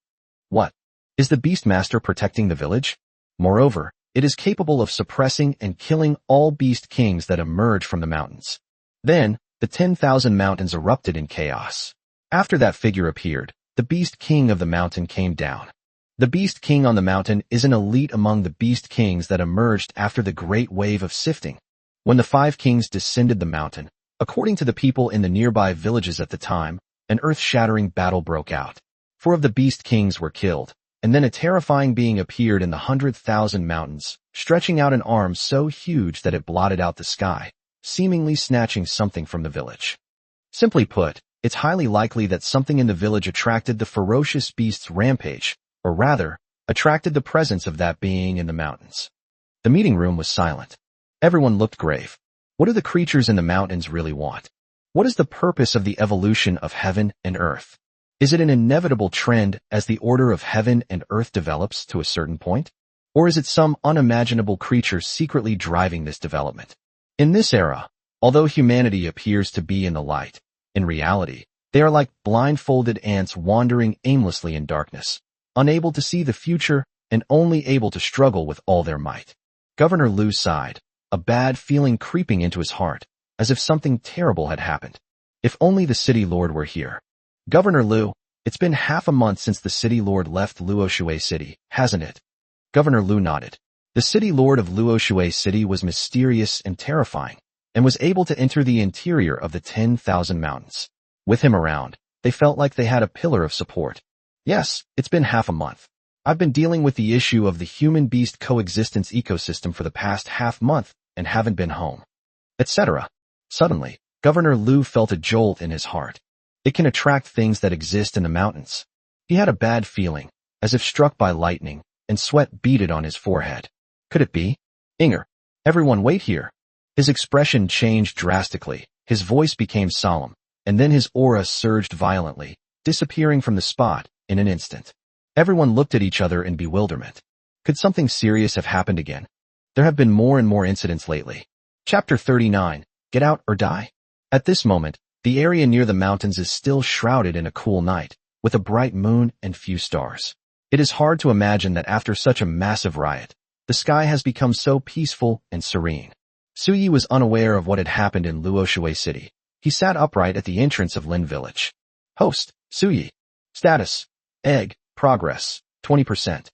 What? Is the beast master protecting the village? Moreover, it is capable of suppressing and killing all beast kings that emerge from the mountains. Then, the 10,000 mountains erupted in chaos. After that figure appeared, the beast king of the mountain came down. The beast king on the mountain is an elite among the beast kings that emerged after the great wave of sifting. When the 5 kings descended the mountain, according to the people in the nearby villages at the time, an earth-shattering battle broke out. 4 of the beast kings were killed, and then a terrifying being appeared in the 100,000 mountains, stretching out an arm so huge that it blotted out the sky, seemingly snatching something from the village. Simply put, it's highly likely that something in the village attracted the ferocious beast's rampage, or rather, attracted the presence of that being in the mountains. The meeting room was silent. Everyone looked grave. What do the creatures in the mountains really want? What is the purpose of the evolution of heaven and earth? Is it an inevitable trend as the order of heaven and earth develops to a certain point? Or is it some unimaginable creature secretly driving this development? In this era, although humanity appears to be in the light, in reality, they are like blindfolded ants wandering aimlessly in darkness, unable to see the future and only able to struggle with all their might. Governor Liu sighed, a bad feeling creeping into his heart, as if something terrible had happened. If only the city lord were here. Governor Liu, it's been half a month since the city lord left Luoshui City, hasn't it? Governor Liu nodded. The city lord of Luoshui City was mysterious and terrifying, and was able to enter the interior of the 10,000 mountains. With him around, they felt like they had a pillar of support. Yes, it's been half a month. I've been dealing with the issue of the human-beast coexistence ecosystem for the past half month and haven't been home. Etc. Suddenly, Governor Liu felt a jolt in his heart. It can attract things that exist in the mountains. He had a bad feeling, as if struck by lightning, and sweat beaded on his forehead. Could it be? Inger. Everyone wait here. His expression changed drastically, his voice became solemn, and then his aura surged violently, disappearing from the spot in an instant. Everyone looked at each other in bewilderment. Could something serious have happened again? There have been more and more incidents lately. Chapter 39, Get Out or Die? At this moment, the area near the mountains is still shrouded in a cool night, with a bright moon and few stars. It is hard to imagine that after such a massive riot, the sky has become so peaceful and serene. Suyi was unaware of what had happened in Luoshui City. He sat upright at the entrance of Lin Village. Host, Suyi. Status, Egg, Progress, 20%.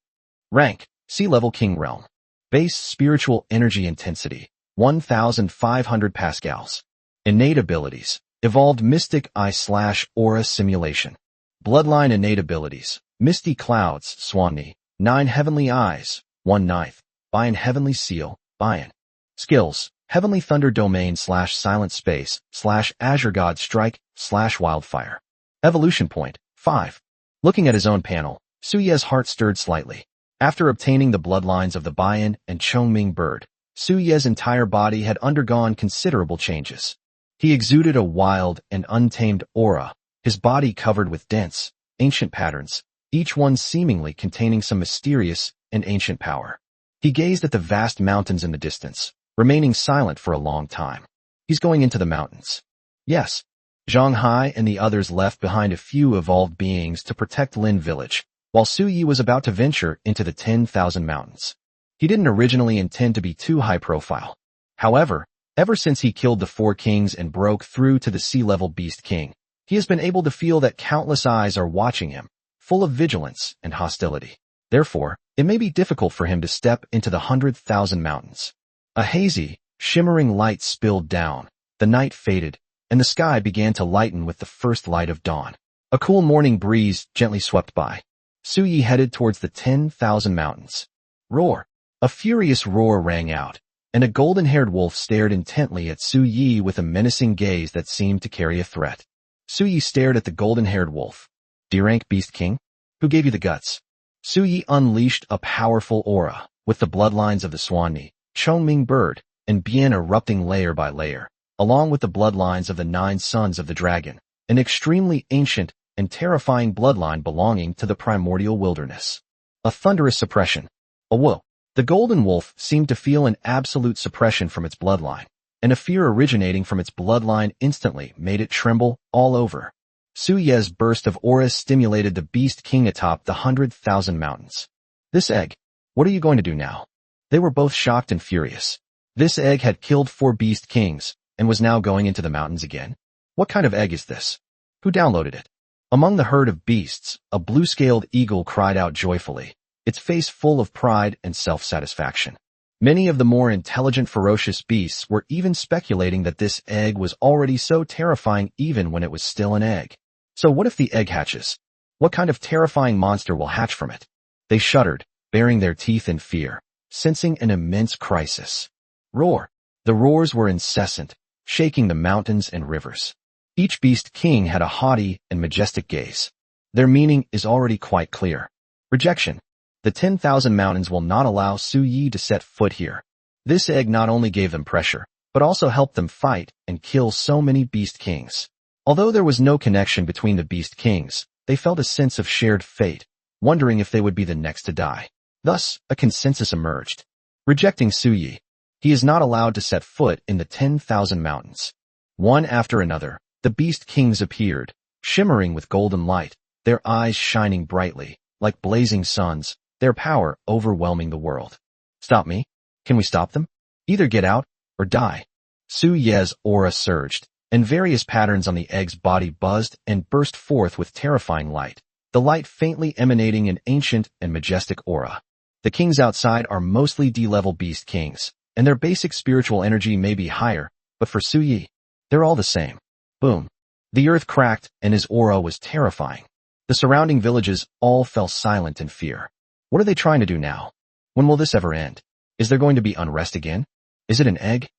Rank, Sea-Level King Realm. Base Spiritual Energy Intensity, 1,500 pascals. Innate Abilities, Evolved Mystic Eye/Aura Simulation. Bloodline Innate Abilities, Misty Clouds, Swanni, 9 Heavenly Eyes, 1/9, Bayan Heavenly Seal, Bayan. Skills, Heavenly Thunder Domain /Silent Space /Azure God Strike /Wildfire. Evolution Point, 5. Looking at his own panel, Suye's heart stirred slightly. After obtaining the bloodlines of the Bayan and Chongming bird, Suye's entire body had undergone considerable changes. He exuded a wild and untamed aura, his body covered with dense, ancient patterns, each one seemingly containing some mysterious and ancient power. He gazed at the vast mountains in the distance, remaining silent for a long time. He's going into the mountains. Yes. Zhang Hai and the others left behind a few evolved beings to protect Lin Village, while Su Yi was about to venture into the 10,000 mountains. He didn't originally intend to be too high profile. However, ever since he killed the 4 kings and broke through to the sea-level Beast King, he has been able to feel that countless eyes are watching him, full of vigilance and hostility. Therefore, it may be difficult for him to step into the 100,000 mountains. A hazy, shimmering light spilled down, the night faded, and the sky began to lighten with the first light of dawn. A cool morning breeze gently swept by. Su Yi headed towards the 10,000 mountains. Roar! A furious roar rang out, and a golden-haired wolf stared intently at Su Yi with a menacing gaze that seemed to carry a threat. Su Yi stared at the golden-haired wolf. D-rank Beast King? Who gave you the guts? Su Yi unleashed a powerful aura, with the bloodlines of the Swanni, Chongming bird, and Bien erupting layer by layer, along with the bloodlines of the 9 sons of the dragon, an extremely ancient and terrifying bloodline belonging to the primordial wilderness. A thunderous suppression. A whoa. The golden wolf seemed to feel an absolute suppression from its bloodline, and a fear originating from its bloodline instantly made it tremble all over. Su Ye's burst of auras stimulated the Beast King atop the 100,000 mountains. This egg, what are you going to do now? They were both shocked and furious. This egg had killed 4 Beast Kings, and was now going into the mountains again? What kind of egg is this? Who downloaded it? Among the herd of beasts, a blue-scaled eagle cried out joyfully, its face full of pride and self-satisfaction. Many of the more intelligent ferocious beasts were even speculating that this egg was already so terrifying even when it was still an egg. So what if the egg hatches? What kind of terrifying monster will hatch from it? They shuddered, baring their teeth in fear, sensing an immense crisis. Roar! The roars were incessant, shaking the mountains and rivers. Each Beast King had a haughty and majestic gaze. Their meaning is already quite clear. Rejection. The 10,000 mountains will not allow Su Yi to set foot here. This egg not only gave them pressure, but also helped them fight and kill so many Beast Kings. Although there was no connection between the Beast Kings, they felt a sense of shared fate, wondering if they would be the next to die. Thus, a consensus emerged. Rejecting Su Yi. He is not allowed to set foot in the 10,000 mountains. One after another, the Beast Kings appeared, shimmering with golden light, their eyes shining brightly, like blazing suns, their power overwhelming the world. Stop me? Can we stop them? Either get out, or die. Su Ye's aura surged, and various patterns on the egg's body buzzed and burst forth with terrifying light, the light faintly emanating an ancient and majestic aura. The kings outside are mostly D-level beast kings, and their basic spiritual energy may be higher, but for Su Yi, they're all the same. Boom. The earth cracked, and his aura was terrifying. The surrounding villages all fell silent in fear. What are they trying to do now? When will this ever end? Is there going to be unrest again? Is it an egg?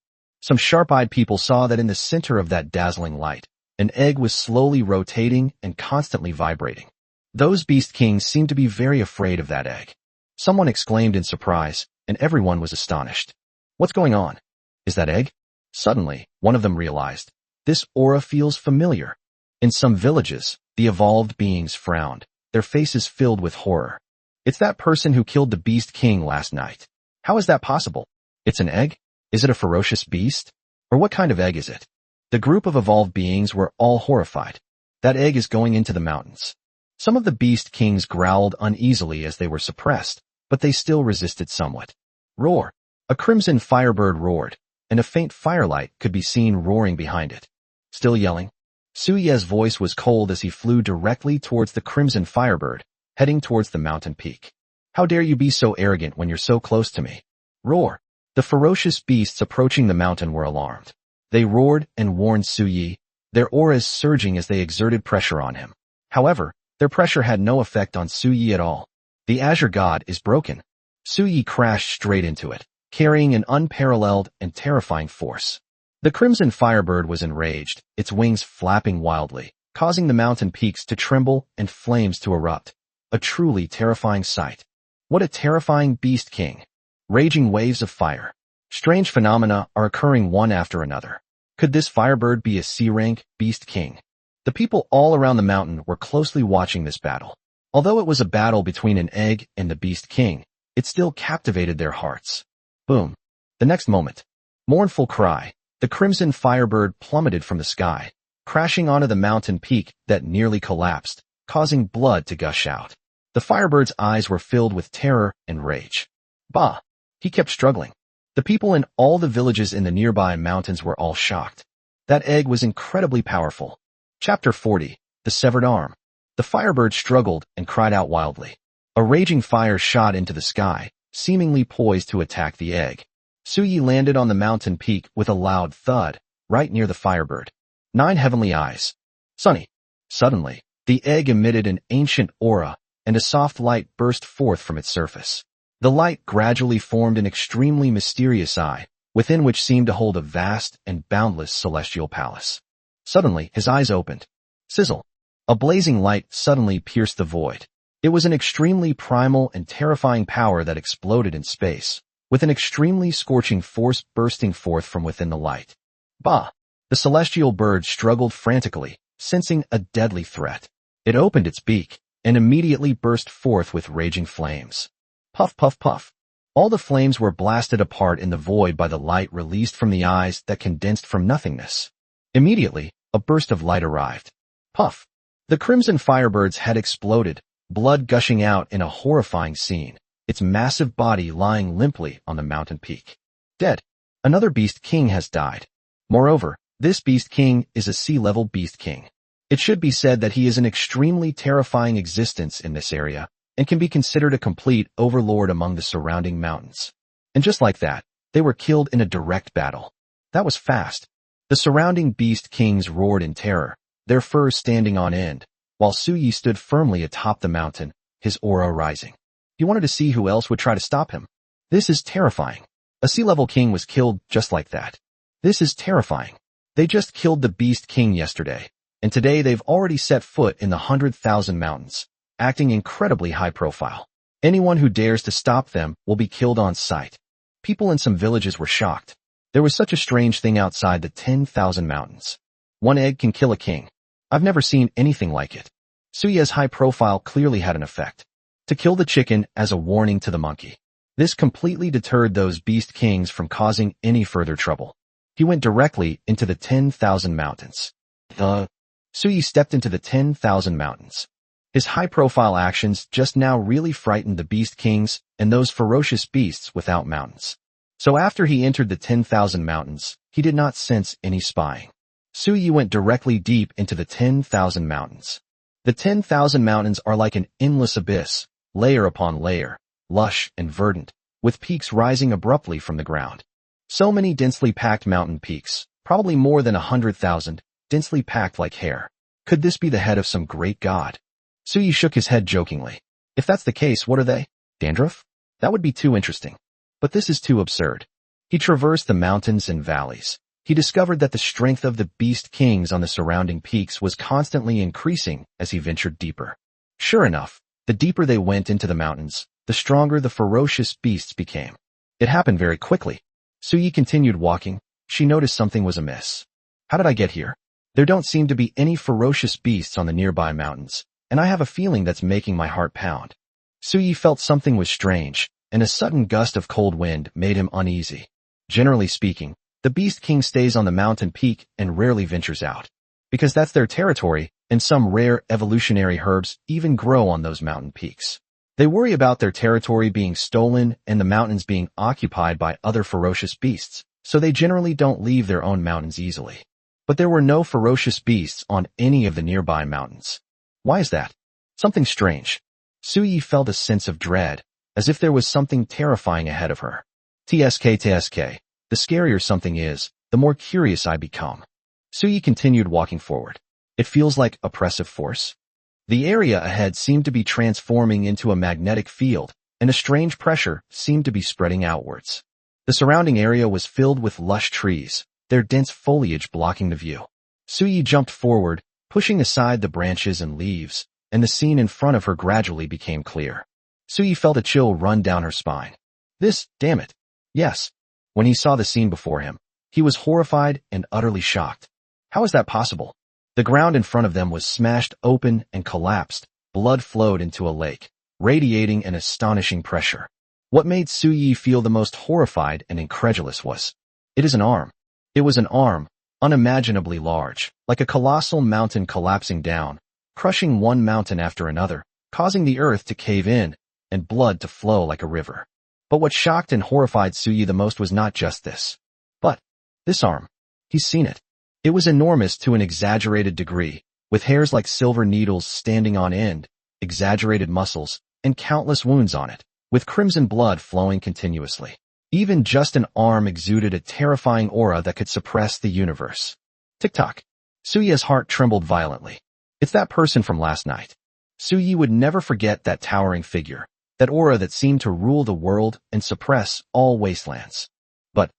Some sharp-eyed people saw that in the center of that dazzling light, an egg was slowly rotating and constantly vibrating. Those beast kings seemed to be very afraid of that egg. Someone exclaimed in surprise, and everyone was astonished. What's going on? Is that egg? Suddenly, one of them realized, this aura feels familiar. In some villages, the evolved beings frowned, their faces filled with horror. It's that person who killed the beast king last night. How is that possible? It's an egg? Is it a ferocious beast? Or what kind of egg is it? The group of evolved beings were all horrified. That egg is going into the mountains. Some of the beast kings growled uneasily as they were suppressed, but they still resisted somewhat. Roar! A crimson firebird roared, and a faint firelight could be seen roaring behind it. Still yelling? Su Ye's voice was cold as he flew directly towards the crimson firebird, heading towards the mountain peak. How dare you be so arrogant when you're so close to me? Roar! The ferocious beasts approaching the mountain were alarmed. They roared and warned Su Yi, their auras surging as they exerted pressure on him. However, their pressure had no effect on Su Yi at all. The Azure God is broken. Su Yi crashed straight into it, carrying an unparalleled and terrifying force. The crimson firebird was enraged, its wings flapping wildly, causing the mountain peaks to tremble and flames to erupt. A truly terrifying sight. What a terrifying beast king. Raging waves of fire. Strange phenomena are occurring one after another. Could this firebird be a C-rank beast king? The people all around the mountain were closely watching this battle. Although it was a battle between an egg and the beast king, it still captivated their hearts. Boom. The next moment. Mournful cry. The crimson firebird plummeted from the sky, crashing onto the mountain peak that nearly collapsed, causing blood to gush out. The firebird's eyes were filled with terror and rage. Bah! He kept struggling. The people in all the villages in the nearby mountains were all shocked. That egg was incredibly powerful. Chapter 40. The Severed Arm. The firebird struggled and cried out wildly. A raging fire shot into the sky, seemingly poised to attack the egg. Su Yi landed on the mountain peak with a loud thud, right near the firebird. 9 heavenly eyes. Sunny. Suddenly, the egg emitted an ancient aura, and a soft light burst forth from its surface. The light gradually formed an extremely mysterious eye, within which seemed to hold a vast and boundless celestial palace. Suddenly, his eyes opened. Sizzle. A blazing light suddenly pierced the void. It was an extremely primal and terrifying power that exploded in space, with an extremely scorching force bursting forth from within the light. Bah! The celestial bird struggled frantically, sensing a deadly threat. It opened its beak, and immediately burst forth with raging flames. Puff, puff, puff. All the flames were blasted apart in the void by the light released from the eyes that condensed from nothingness. Immediately, a burst of light arrived. Puff. The crimson firebird's head exploded, blood gushing out in a horrifying scene, its massive body lying limply on the mountain peak. Dead. Another beast king has died. Moreover, this beast king is a C-level beast king. It should be said that he is an extremely terrifying existence in this area, and can be considered a complete overlord among the surrounding mountains. And just like that, they were killed in a direct battle. That was fast. The surrounding beast kings roared in terror, their furs standing on end, while Su Yi stood firmly atop the mountain, his aura rising. He wanted to see who else would try to stop him. This is terrifying. A C-level king was killed just like that. This is terrifying. They just killed the beast king yesterday, and today they've already set foot in the 100,000 mountains, acting incredibly high profile. Anyone who dares to stop them will be killed on sight. People in some villages were shocked. There was such a strange thing outside the 10,000 mountains. One egg can kill a king. I've never seen anything like it. Su Ye's high profile clearly had an effect. To kill the chicken as a warning to the monkey. This completely deterred those beast kings from causing any further trouble. He went directly into the 10,000 mountains. Su Yi stepped into the 10,000 mountains. His high-profile actions just now really frightened the beast kings and those ferocious beasts without mountains. So after he entered the 10,000 mountains, he did not sense any spying. Su Yi went directly deep into the 10,000 mountains. The 10,000 mountains are like an endless abyss, layer upon layer, lush and verdant, with peaks rising abruptly from the ground. So many densely packed mountain peaks, probably more than 100,000, densely packed like hair. Could this be the head of some great god? Suyi shook his head jokingly. If that's the case, what are they? Dandruff? That would be too interesting. But this is too absurd. He traversed the mountains and valleys. He discovered that the strength of the beast kings on the surrounding peaks was constantly increasing as he ventured deeper. Sure enough, the deeper they went into the mountains, the stronger the ferocious beasts became. It happened very quickly. Suyi continued walking. She noticed something was amiss. How did I get here? There don't seem to be any ferocious beasts on the nearby mountains, and I have a feeling that's making my heart pound. Suyi felt something was strange, and a sudden gust of cold wind made him uneasy. Generally speaking, the Beast King stays on the mountain peak and rarely ventures out, because that's their territory, and some rare evolutionary herbs even grow on those mountain peaks. They worry about their territory being stolen and the mountains being occupied by other ferocious beasts, so they generally don't leave their own mountains easily. But there were no ferocious beasts on any of the nearby mountains. Why is that? Something strange. Suyi felt a sense of dread, as if there was something terrifying ahead of her. TSK, the scarier something is, the more curious I become. Suyi continued walking forward. It feels like oppressive force. The area ahead seemed to be transforming into a magnetic field, and a strange pressure seemed to be spreading outwards. The surrounding area was filled with lush trees, their dense foliage blocking the view. Suyi jumped forward, pushing aside the branches and leaves, and the scene in front of her gradually became clear. Suyi felt a chill run down her spine. Damn it. Yes. When he saw the scene before him, he was horrified and utterly shocked. How is that possible? The ground in front of them was smashed open and collapsed. Blood flowed into a lake, radiating an astonishing pressure. What made Suyi feel the most horrified and incredulous was, it is an arm. It was an arm, unimaginably large, like a colossal mountain collapsing down, crushing one mountain after another, causing the earth to cave in, and blood to flow like a river. But what shocked and horrified Suyi the most was not just this. But this arm. He's seen it. It was enormous to an exaggerated degree, with hairs like silver needles standing on end, exaggerated muscles, and countless wounds on it, with crimson blood flowing continuously. Even just an arm exuded a terrifying aura that could suppress the universe. Tick-tock. Suyi's heart trembled violently. It's that person from last night. Suyi would never forget that towering figure, that aura that seemed to rule the world and suppress all wastelands. But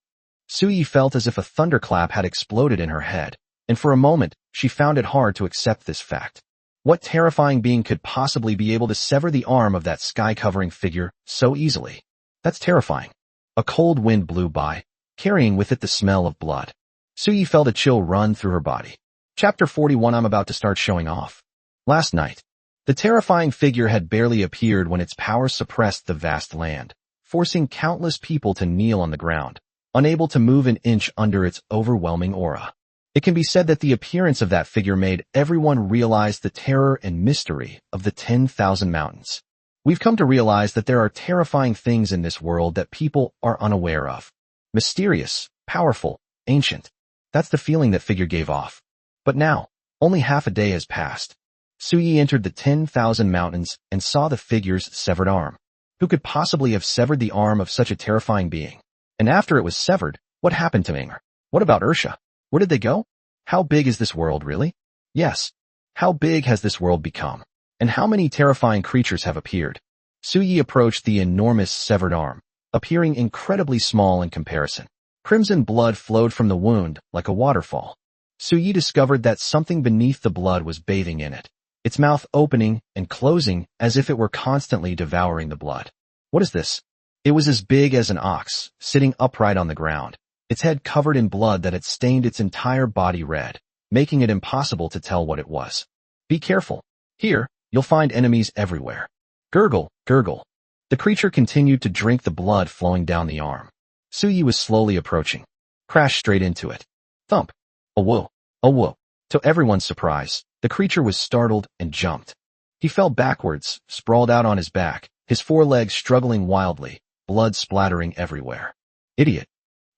Suyi felt as if a thunderclap had exploded in her head, and for a moment she found it hard to accept this fact. What terrifying being could possibly be able to sever the arm of that sky-covering figure so easily? That's terrifying. A cold wind blew by, carrying with it the smell of blood. Suyi felt a chill run through her body. Chapter 41. I'm about to start showing off. Last night, the terrifying figure had barely appeared when its power suppressed the vast land, forcing countless people to kneel on the ground, unable to move an inch under its overwhelming aura. It can be said that the appearance of that figure made everyone realize the terror and mystery of the 10,000 mountains. We've come to realize that there are terrifying things in this world that people are unaware of. Mysterious, powerful, ancient. That's the feeling that figure gave off. But now, only half a day has passed. Suyi entered the 10,000 mountains and saw the figure's severed arm. Who could possibly have severed the arm of such a terrifying being? And after it was severed, what happened to Inger? What about Ursha? Where did they go? How big is this world really? Yes. How big has this world become? And how many terrifying creatures have appeared? Suyi approached the enormous severed arm, appearing incredibly small in comparison. Crimson blood flowed from the wound like a waterfall. Suyi discovered that something beneath the blood was bathing in it, its mouth opening and closing as if it were constantly devouring the blood. What is this? It was as big as an ox, sitting upright on the ground, its head covered in blood that had stained its entire body red, making it impossible to tell what it was. Be careful. Here, you'll find enemies everywhere. Gurgle, gurgle. The creature continued to drink the blood flowing down the arm. Suyi was slowly approaching. Crashed straight into it. Thump. A whoa. A whoa. To everyone's surprise, the creature was startled and jumped. He fell backwards, sprawled out on his back, his forelegs struggling wildly, blood splattering everywhere. Idiot.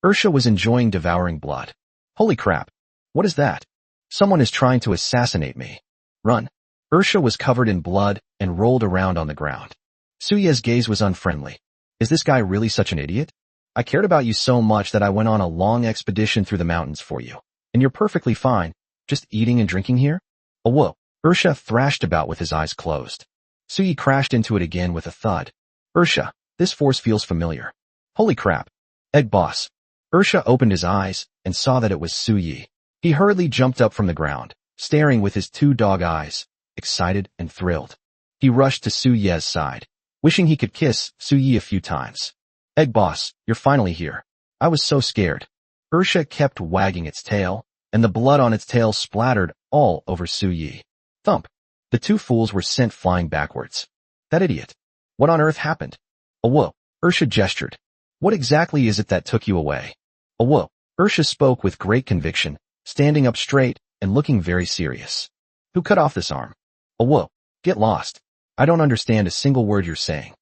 Ursha was enjoying devouring blood. Holy crap. What is that? Someone is trying to assassinate me. Run. Ursha was covered in blood and rolled around on the ground. Suye's gaze was unfriendly. Is this guy really such an idiot? I cared about you so much that I went on a long expedition through the mountains for you. And you're perfectly fine, just eating and drinking here? Oh whoa. Ursha thrashed about with his eyes closed. Suye crashed into it again with a thud. Ursha, this force feels familiar. Holy crap. Egg boss. Ursha opened his eyes and saw that it was Suye. He hurriedly jumped up from the ground, staring with his two dog eyes, excited and thrilled. He rushed to Suye's side, wishing he could kiss Suye a few times. Egg boss, you're finally here. I was so scared. Ursha kept wagging its tail, and the blood on its tail splattered all over Suye. Thump. The two fools were sent flying backwards. That idiot. What on earth happened? Oh whoa. Ursha gestured. What exactly is it that took you away? Oh whoa. Ursha spoke with great conviction, standing up straight and looking very serious. Who cut off this arm? Oh whoa. Get lost. I don't understand a single word you're saying.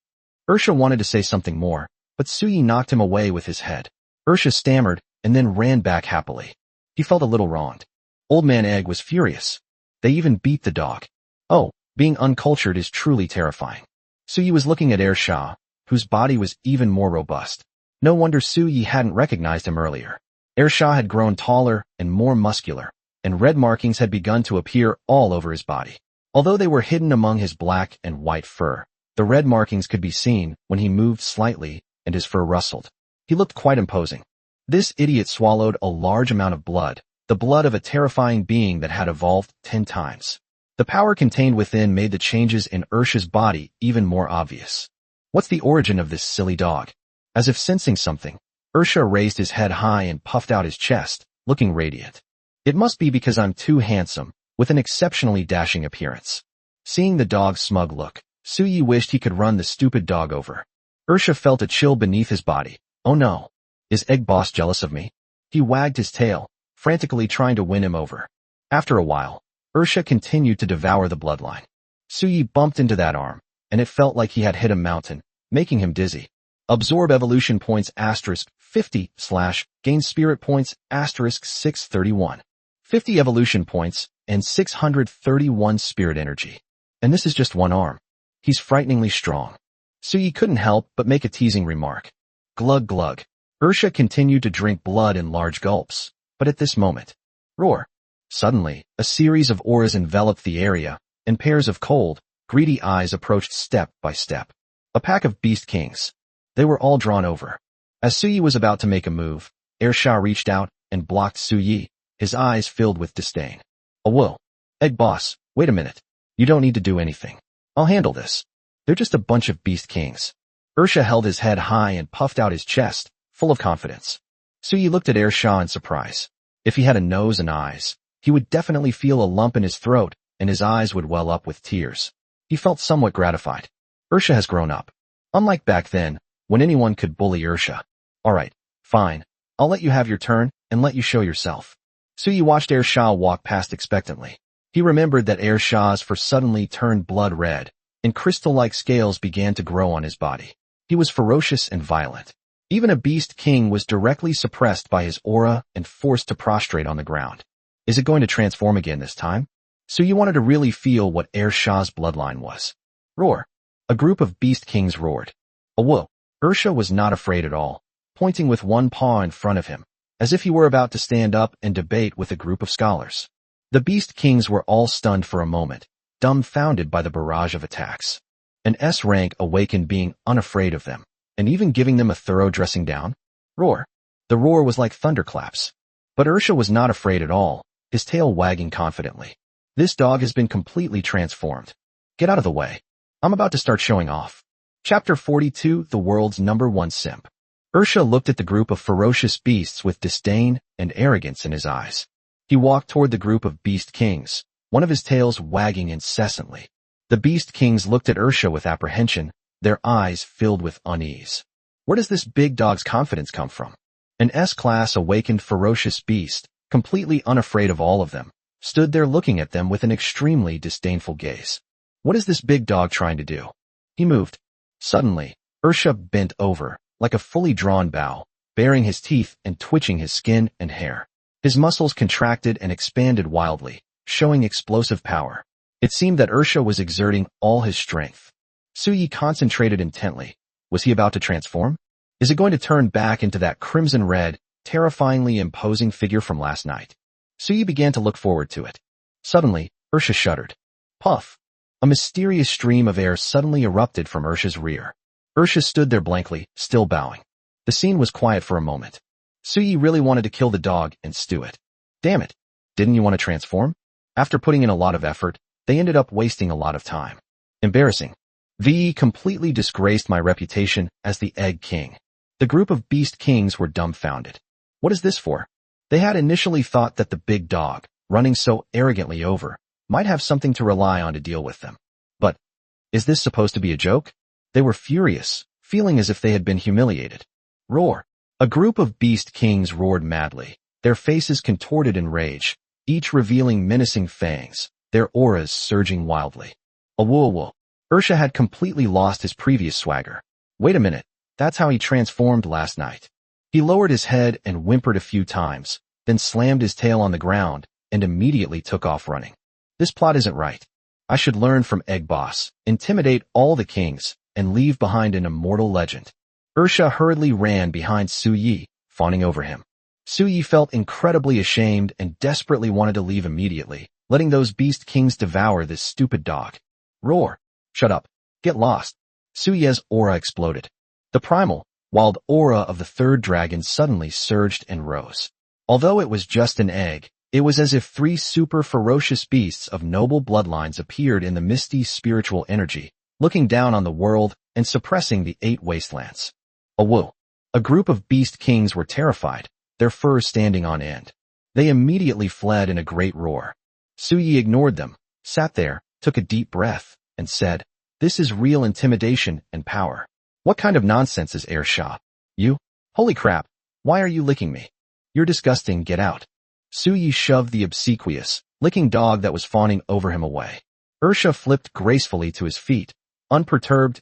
Ursha wanted to say something more, but Suye knocked him away with his head. Ursha stammered and then ran back happily. He felt a little wronged. Old Man Egg was furious. They even beat the dog. Oh, being uncultured is truly terrifying. Suye was looking at Ursha, whose body was even more robust. No wonder Suye hadn't recognized him earlier. Ursha had grown taller and more muscular, and red markings had begun to appear all over his body. Although they were hidden among his black and white fur, the red markings could be seen when he moved slightly and his fur rustled. He looked quite imposing. This idiot swallowed a large amount of blood, the blood of a terrifying being that had evolved 10 times. The power contained within made the changes in Ursha's body even more obvious. What's the origin of this silly dog? As if sensing something, Ursha raised his head high and puffed out his chest, looking radiant. It must be because I'm too handsome, with an exceptionally dashing appearance. Seeing the dog's smug look, Suye wished he could run the stupid dog over. Ursha felt a chill beneath his body. Oh no. Is Egg Boss jealous of me? He wagged his tail, frantically trying to win him over. After a while, Ursha continued to devour the bloodline. Suye bumped into that arm, and it felt like he had hit a mountain, making him dizzy. Absorb evolution points *50/ gain spirit points *631. 50 evolution points and 631 spirit energy. And this is just one arm. He's frighteningly strong. Suye couldn't help but make a teasing remark. Glug glug. Ursha continued to drink blood in large gulps, but at this moment, roar. Suddenly, a series of auras enveloped the area, and pairs of cold, greedy eyes approached step by step. A pack of beast kings. They were all drawn over. As Suye was about to make a move, Ursha reached out and blocked Suye, his eyes filled with disdain. Oh whoa. Egg boss, wait a minute. You don't need to do anything. I'll handle this. They're just a bunch of beast kings. Ursha held his head high and puffed out his chest, full of confidence. Suye looked at Ursha in surprise. If he had a nose and eyes, he would definitely feel a lump in his throat and his eyes would well up with tears. He felt somewhat gratified. Ursha has grown up. Unlike back then, when anyone could bully Ursha. Alright, fine. I'll let you have your turn and let you show yourself. Suye watched Ursha walk past expectantly. He remembered that Ursha's fur suddenly turned blood red, and crystal-like scales began to grow on his body. He was ferocious and violent. Even a beast king was directly suppressed by his aura and forced to prostrate on the ground. Is it going to transform again this time? Suye wanted to really feel what Ursha's bloodline was. Roar. A group of beast kings roared. Oh whoa. Ursha was not afraid at all, pointing with one paw in front of him, as if he were about to stand up and debate with a group of scholars. The beast kings were all stunned for a moment, dumbfounded by the barrage of attacks. An S rank awakened being unafraid of them, and even giving them a thorough dressing down. Roar. The roar was like thunderclaps. But Ursha was not afraid at all, his tail wagging confidently. This dog has been completely transformed. Get out of the way. I'm about to start showing off. Chapter 42, The World's #1 Simp. Ursha looked at the group of ferocious beasts with disdain and arrogance in his eyes. He walked toward the group of beast kings, one of his tails wagging incessantly. The beast kings looked at Ursha with apprehension, their eyes filled with unease. Where does this big dog's confidence come from? An S-class awakened ferocious beast, completely unafraid of all of them, stood there looking at them with an extremely disdainful gaze. What is this big dog trying to do? He moved. Suddenly, Ursha bent over, like a fully drawn bow, baring his teeth and twitching his skin and hair. His muscles contracted and expanded wildly, showing explosive power. It seemed that Ursha was exerting all his strength. Suyi concentrated intently. Was he about to transform? Is it going to turn back into that crimson red, terrifyingly imposing figure from last night? Suyi began to look forward to it. Suddenly, Ursha shuddered. Puff! A mysterious stream of air suddenly erupted from Ursha's rear. Ursha stood there blankly, still bowing. The scene was quiet for a moment. Suyi really wanted to kill the dog and stew it. Damn it! Didn't you want to transform? After putting in a lot of effort, they ended up wasting a lot of time. Embarrassing. VE completely disgraced my reputation as the Egg King. The group of Beast Kings were dumbfounded. What is this for? They had initially thought that the big dog, running so arrogantly over, might have something to rely on to deal with them. But, is this supposed to be a joke? They were furious, feeling as if they had been humiliated. Roar! A group of Beast Kings roared madly, their faces contorted in rage, each revealing menacing fangs, their auras surging wildly. Awoo! Ursha had completely lost his previous swagger. Wait a minute, that's how he transformed last night. He lowered his head and whimpered a few times, then slammed his tail on the ground and immediately took off running. This plot isn't right. I should learn from Egg Boss, intimidate all the kings, and leave behind an immortal legend. Ursha hurriedly ran behind Suyi, fawning over him. Suyi felt incredibly ashamed and desperately wanted to leave immediately, letting those Beast Kings devour this stupid dog. Roar! Shut up. Get lost. Suye's aura exploded. The primal, wild aura of the third dragon suddenly surged and rose. Although it was just an egg, it was as if three super ferocious beasts of noble bloodlines appeared in the misty spiritual energy, looking down on the world and suppressing the 8 wastelands. Awoo! A group of Beast Kings were terrified, their furs standing on end. They immediately fled in a great roar. Suyi ignored them, sat there, took a deep breath, and said, "This is real intimidation and power. What kind of nonsense is Ursha? You? Holy crap, why are you licking me? You're disgusting, get out." Suyi shoved the obsequious, licking dog that was fawning over him away. Ursha flipped gracefully to his feet, unperturbed,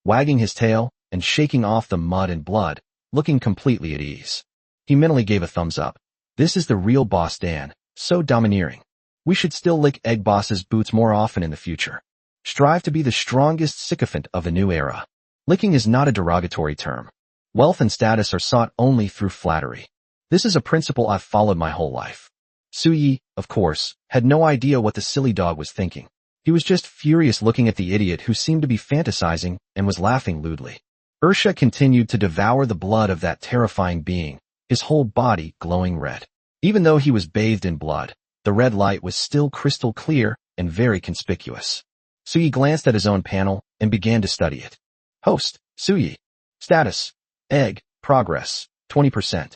wagging his tail and shaking off the mud and blood, looking completely at ease. He mentally gave a thumbs up. This is the real boss Dan, so domineering. We should still lick Egg Boss's boots more often in the future. Strive to be the strongest sycophant of the new era. Licking is not a derogatory term. Wealth and status are sought only through flattery. This is a principle I've followed my whole life. Suyi, of course, had no idea what the silly dog was thinking. He was just furious looking at the idiot who seemed to be fantasizing and was laughing lewdly. Ursha continued to devour the blood of that terrifying being, his whole body glowing red. Even though he was bathed in blood, the red light was still crystal clear and very conspicuous. Suyi glanced at his own panel and began to study it. Host, Suyi. Status, Egg, Progress, 20%.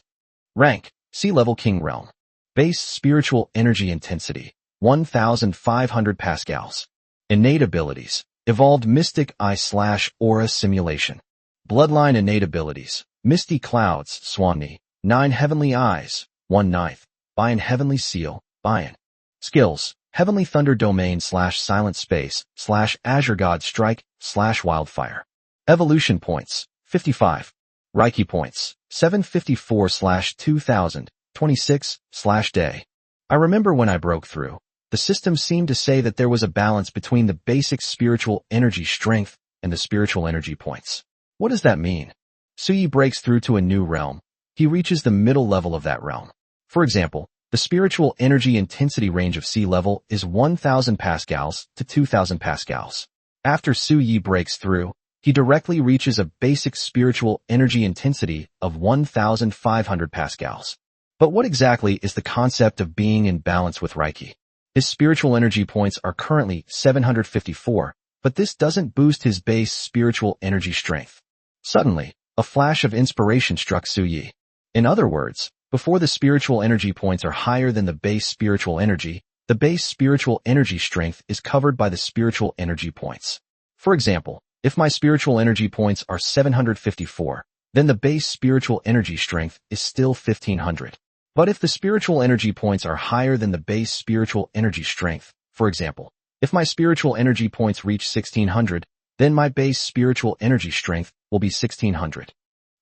Rank, SSS-Level King Realm. Base Spiritual Energy Intensity, 1,500 pascals. Innate Abilities, Evolved Mystic Eye/Aura Simulation. Bloodline Innate Abilities, Misty Clouds, Swanni, 9 Heavenly Eyes, 1/9. Bayan Heavenly Seal, Bayan. Skills, Heavenly Thunder Domain /Silent Space /Azure God Strike /Wildfire. Evolution Points, 55. Reiki Points, 754/2000, 26/day. I remember when I broke through, the system seemed to say that there was a balance between the basic spiritual energy strength and the spiritual energy points. What does that mean? Suyi breaks through to a new realm. He reaches the middle level of that realm. For example, the spiritual energy intensity range of SSS-Level is 1,000 pascals to 2,000 pascals. After Suyi breaks through, he directly reaches a basic spiritual energy intensity of 1,500 pascals. But what exactly is the concept of being in balance with Reiki? His spiritual energy points are currently 754, but this doesn't boost his base spiritual energy strength. Suddenly, a flash of inspiration struck Suyi. In other words, before the spiritual energy points are higher than the base spiritual energy, the base spiritual energy strength is covered by the spiritual energy points. For example, if my spiritual energy points are 754, then the base spiritual energy strength is still 1,500. But if the spiritual energy points are higher than the base spiritual energy strength, for example, if my spiritual energy points reach 1,600, then my base spiritual energy strength will be 1,600.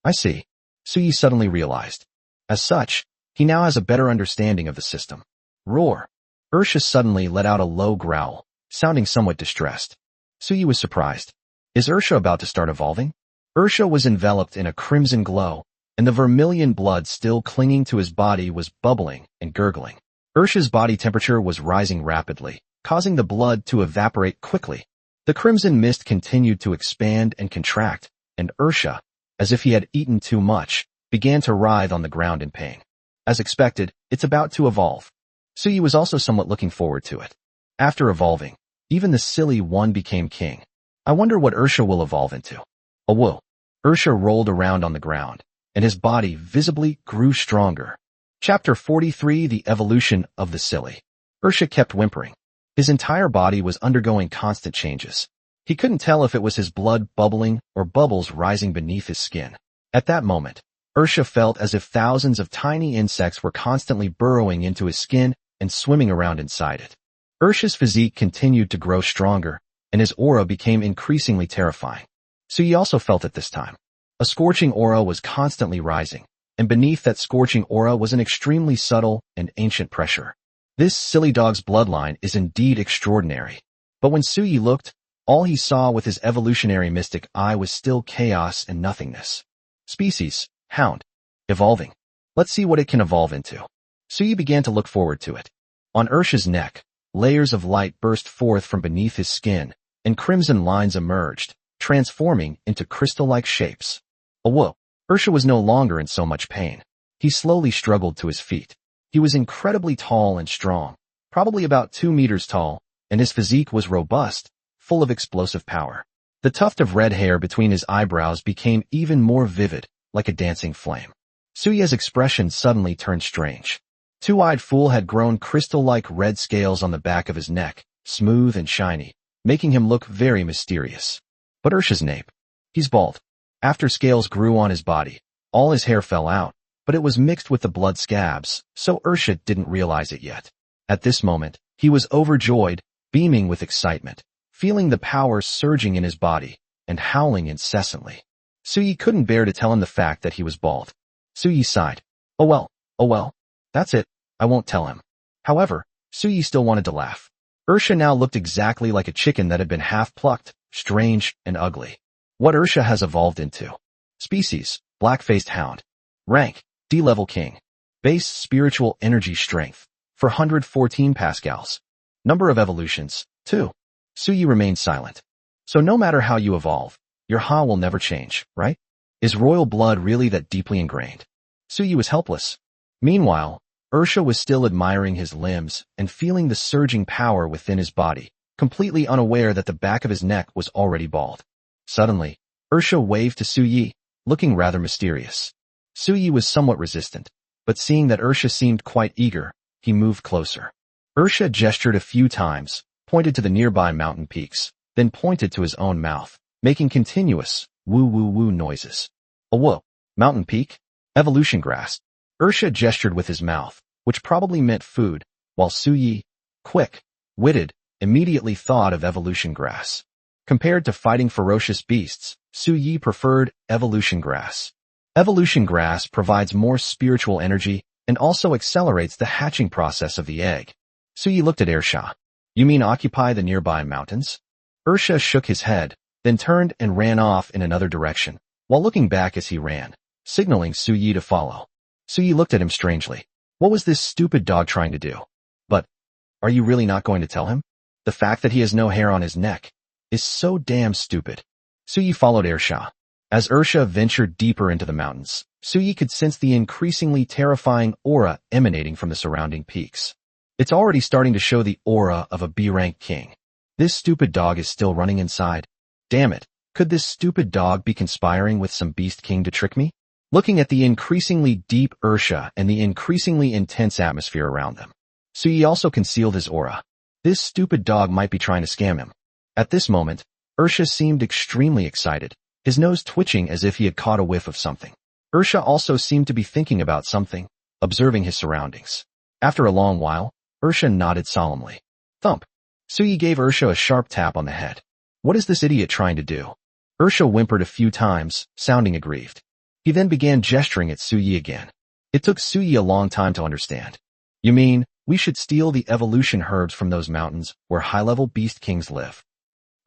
I see. Suyi suddenly realized. As such, he now has a better understanding of the system. Roar! Ursha suddenly let out a low growl, sounding somewhat distressed. Suyi was surprised. Is Ursha about to start evolving? Ursha was enveloped in a crimson glow, and the vermilion blood still clinging to his body was bubbling and gurgling. Ursha's body temperature was rising rapidly, causing the blood to evaporate quickly. The crimson mist continued to expand and contract, and Ursha, as if he had eaten too much, began to writhe on the ground in pain. As expected, it's about to evolve. Suyi was also somewhat looking forward to it. After evolving, even the silly one became king. I wonder what Ursha will evolve into. A whoa. Ursha rolled around on the ground, and his body visibly grew stronger. Chapter 43: The Evolution of the Silly. Ursha kept whimpering. His entire body was undergoing constant changes. He couldn't tell if it was his blood bubbling or bubbles rising beneath his skin. At that moment, Ursha felt as if thousands of tiny insects were constantly burrowing into his skin and swimming around inside it. Ursha's physique continued to grow stronger, and his aura became increasingly terrifying. Suyi also felt it this time. A scorching aura was constantly rising, and beneath that scorching aura was an extremely subtle and ancient pressure. This silly dog's bloodline is indeed extraordinary. But when Suyi looked, all he saw with his evolutionary mystic eye was still chaos and nothingness. Species: Hound. Evolving. Let's see what it can evolve into. Suyi began to look forward to it. On Ursha's neck, layers of light burst forth from beneath his skin, and crimson lines emerged, transforming into crystal-like shapes. Whoa! Ursha was no longer in so much pain. He slowly struggled to his feet. He was incredibly tall and strong, probably about 2 meters tall, and his physique was robust, full of explosive power. The tuft of red hair between his eyebrows became even more vivid, like a dancing flame. Suya's expression suddenly turned strange. Two-eyed Fool had grown crystal-like red scales on the back of his neck, smooth and shiny, making him look very mysterious. But Ursha's nape. He's bald. After scales grew on his body, all his hair fell out, but it was mixed with the blood scabs, so Ursha didn't realize it yet. At this moment, he was overjoyed, beaming with excitement, feeling the power surging in his body, and howling incessantly. Suyi couldn't bear to tell him the fact that he was bald. Suyi sighed. Oh well, that's it, I won't tell him. However, Suyi still wanted to laugh. Ursha now looked exactly like a chicken that had been half-plucked, strange and ugly. What Ursha has evolved into. Species: Black-faced hound. Rank: D-level king. Base spiritual energy strength: 414 pascals. Number of evolutions: 2. Suyi remained silent. So no matter how you evolve, your Ha will never change, right? Is royal blood really that deeply ingrained? Suyi was helpless. Meanwhile, Ursha was still admiring his limbs and feeling the surging power within his body, completely unaware that the back of his neck was already bald. Suddenly, Ursha waved to Suyi, looking rather mysterious. Suyi was somewhat resistant, but seeing that Ursha seemed quite eager, he moved closer. Ursha gestured a few times, pointed to the nearby mountain peaks, then pointed to his own mouth, making continuous woo-woo-woo noises. Whoa! Mountain peak? Evolution grass. Ursha gestured with his mouth, which probably meant food, while Suyi, quick-witted, immediately thought of evolution grass. Compared to fighting ferocious beasts, Suyi preferred evolution grass. Evolution grass provides more spiritual energy and also accelerates the hatching process of the egg. Suyi looked at Ursha. You mean occupy the nearby mountains? Ursha shook his head, then turned and ran off in another direction, while looking back as he ran, signaling Suyi to follow. Suyi looked at him strangely. What was this stupid dog trying to do? But, are you really not going to tell him? The fact that he has no hair on his neck is so damn stupid. Suyi followed Ursha. As Ursha ventured deeper into the mountains, Suyi could sense the increasingly terrifying aura emanating from the surrounding peaks. It's already starting to show the aura of a B-rank king. This stupid dog is still running inside. Damn it, could this stupid dog be conspiring with some beast king to trick me? Looking at the increasingly deep Ursha and the increasingly intense atmosphere around them, Suyi also concealed his aura. This stupid dog might be trying to scam him. At this moment, Ursha seemed extremely excited, his nose twitching as if he had caught a whiff of something. Ursha also seemed to be thinking about something, observing his surroundings. After a long while, Ursha nodded solemnly. Thump. Suyi gave Ursha a sharp tap on the head. What is this idiot trying to do? Ursha whimpered a few times, sounding aggrieved. He then began gesturing at Suyi again. It took Suyi a long time to understand. You mean, we should steal the evolution herbs from those mountains where high-level beast kings live?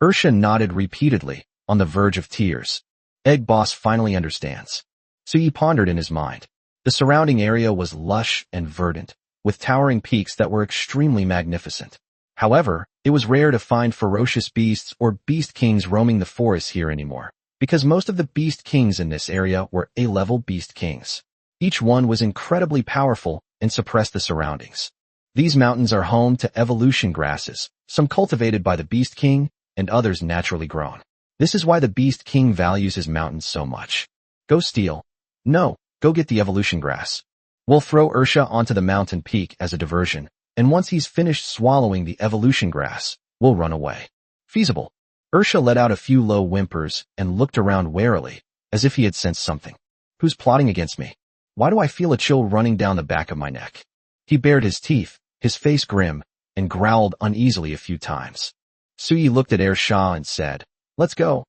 Ursha nodded repeatedly, on the verge of tears. Egg Boss finally understands. Suyi pondered in his mind. The surrounding area was lush and verdant, with towering peaks that were extremely magnificent. However, it was rare to find ferocious beasts or beast kings roaming the forests here anymore, because most of the beast kings in this area were A-level beast kings. Each one was incredibly powerful and suppressed the surroundings. These mountains are home to evolution grasses, some cultivated by the beast king and others naturally grown. This is why the beast king values his mountains so much. Go steal. No, go get the evolution grass. We'll throw Ursha onto the mountain peak as a diversion, and once he's finished swallowing the evolution grass, we'll run away. Feasible. Ursha let out a few low whimpers and looked around warily, as if he had sensed something. Who's plotting against me? Why do I feel a chill running down the back of my neck? He bared his teeth, his face grim, and growled uneasily a few times. Suyi looked at Shah and said, let's go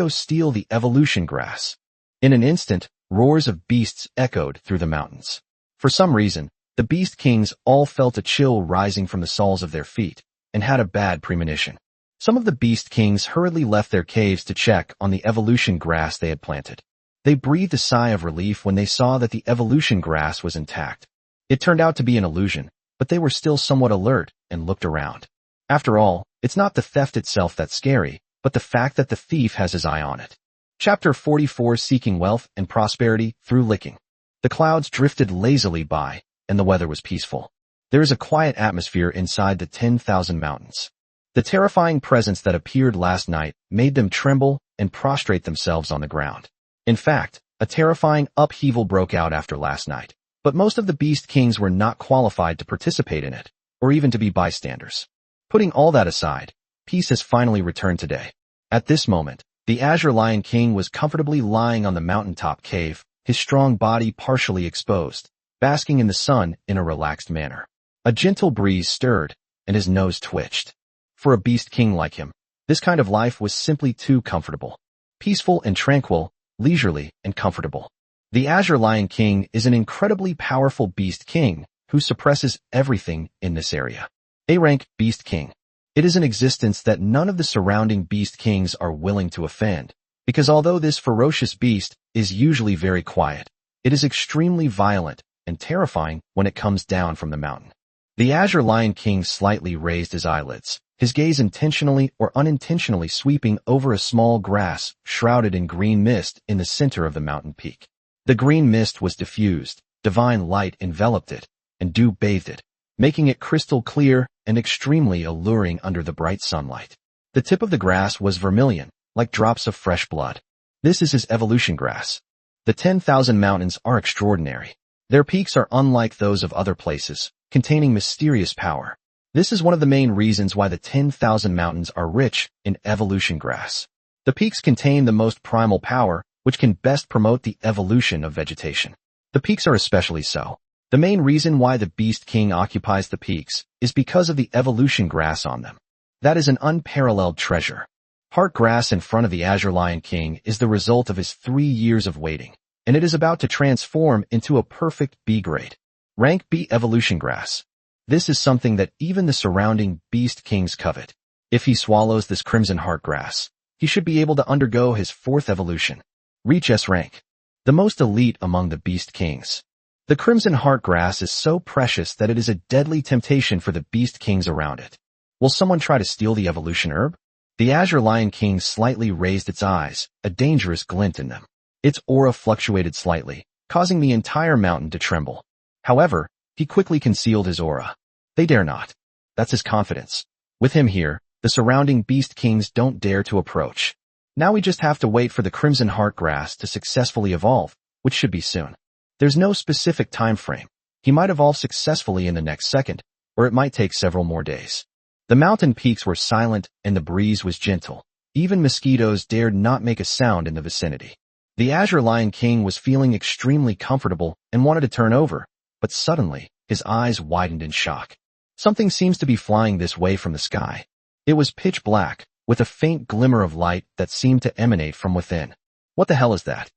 steal the evolution grass. In an instant, roars of beasts echoed through the mountains. For some reason, the beast kings all felt a chill rising from the soles of their feet, and had a bad premonition. Some of the beast kings hurriedly left their caves to check on the evolution grass they had planted. They breathed a sigh of relief when they saw that the evolution grass was intact. It turned out to be an illusion, but they were still somewhat alert and looked around. After all, it's not the theft itself that's scary, but the fact that the thief has his eye on it. Chapter 44: Seeking Wealth and Prosperity Through Licking. The clouds drifted lazily by, and the weather was peaceful. There is a quiet atmosphere inside the 10,000 mountains. The terrifying presence that appeared last night made them tremble and prostrate themselves on the ground. In fact, a terrifying upheaval broke out after last night, but most of the beast kings were not qualified to participate in it, or even to be bystanders. Putting all that aside, peace has finally returned today. At this moment, the Azure Lion King was comfortably lying on the mountaintop cave, his strong body partially exposed, basking in the sun in a relaxed manner. A gentle breeze stirred, and his nose twitched. For a beast king like him, this kind of life was simply too comfortable. Peaceful and tranquil, leisurely and comfortable. The Azure Lion King is an incredibly powerful beast king who suppresses everything in this area. A-rank beast king. It is an existence that none of the surrounding beast kings are willing to offend, because although this ferocious beast is usually very quiet, it is extremely violent and terrifying when it comes down from the mountain. The Azure Lion King slightly raised his eyelids, his gaze intentionally or unintentionally sweeping over a small grass shrouded in green mist in the center of the mountain peak. The green mist was diffused, divine light enveloped it, and dew bathed it, making it crystal clear and extremely alluring under the bright sunlight. The tip of the grass was vermilion, like drops of fresh blood. This is his evolution grass. The 10,000 mountains are extraordinary. Their peaks are unlike those of other places, containing mysterious power. This is one of the main reasons why the 10,000 mountains are rich in evolution grass. The peaks contain the most primal power, which can best promote the evolution of vegetation. The peaks are especially so. The main reason why the Beast King occupies the peaks is because of the evolution grass on them. That is an unparalleled treasure. Heart grass in front of the Azure Lion King is the result of his 3 years of waiting, and it is about to transform into a perfect B grade. Rank B evolution grass. This is something that even the surrounding Beast Kings covet. If he swallows this crimson heart grass, he should be able to undergo his 4th evolution. Reach S rank. The most elite among the Beast Kings. The crimson heart grass is so precious that it is a deadly temptation for the Beast Kings around it. Will someone try to steal the evolution herb? The Azure Lion King slightly raised its eyes, a dangerous glint in them. Its aura fluctuated slightly, causing the entire mountain to tremble. However, he quickly concealed his aura. They dare not. That's his confidence. With him here, the surrounding Beast Kings don't dare to approach. Now we just have to wait for the crimson heart grass to successfully evolve, which should be soon. There's no specific time frame. He might evolve successfully in the next second, or it might take several more days. The mountain peaks were silent and the breeze was gentle. Even mosquitoes dared not make a sound in the vicinity. The Azure Lion King was feeling extremely comfortable and wanted to turn over, but suddenly, his eyes widened in shock. Something seems to be flying this way from the sky. It was pitch black, with a faint glimmer of light that seemed to emanate from within. What the hell is that?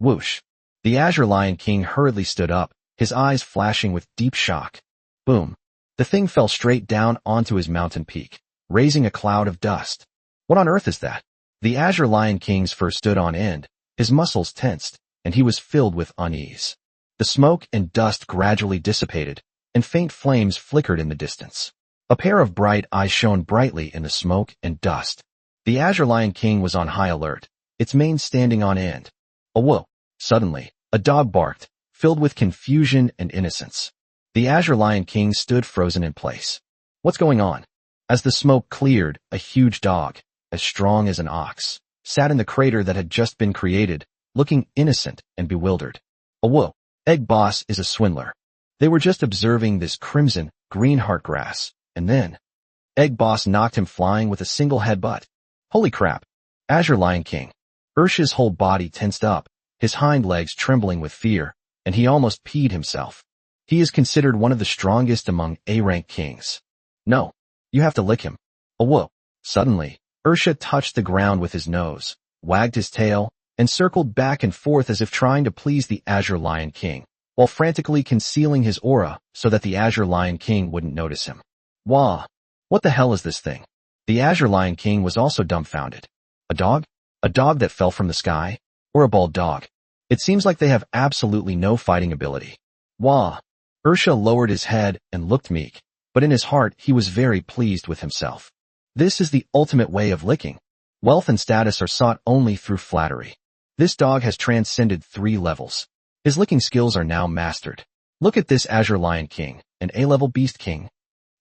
Whoosh. The Azure Lion King hurriedly stood up, his eyes flashing with deep shock. Boom. The thing fell straight down onto his mountain peak, raising a cloud of dust. What on earth is that? The Azure Lion King's fur stood on end, his muscles tensed, and he was filled with unease. The smoke and dust gradually dissipated, and faint flames flickered in the distance. A pair of bright eyes shone brightly in the smoke and dust. The Azure Lion King was on high alert, its mane standing on end. Whoa! Suddenly, a dog barked, filled with confusion and innocence. The Azure Lion King stood frozen in place. What's going on? As the smoke cleared, a huge dog, as strong as an ox, sat in the crater that had just been created, looking innocent and bewildered. Whoa! Egg Boss is a swindler. They were just observing this crimson, green heart grass, and then Egg Boss knocked him flying with a single headbutt. Holy crap! Azure Lion King. Ursha's whole body tensed up, his hind legs trembling with fear, and he almost peed himself. He is considered one of the strongest among A-rank kings. No, you have to lick him. Whoa! Suddenly, Ursha touched the ground with his nose, wagged his tail, and circled back and forth as if trying to please the Azure Lion King, while frantically concealing his aura so that the Azure Lion King wouldn't notice him. Wah! What the hell is this thing? The Azure Lion King was also dumbfounded. A dog? A dog that fell from the sky? Or a bald dog? It seems like they have absolutely no fighting ability. Wah! Ursha lowered his head and looked meek, but in his heart he was very pleased with himself. This is the ultimate way of licking. Wealth and status are sought only through flattery. This dog has transcended 3 levels. His licking skills are now mastered. Look at this Azure Lion King, an A-level beast king.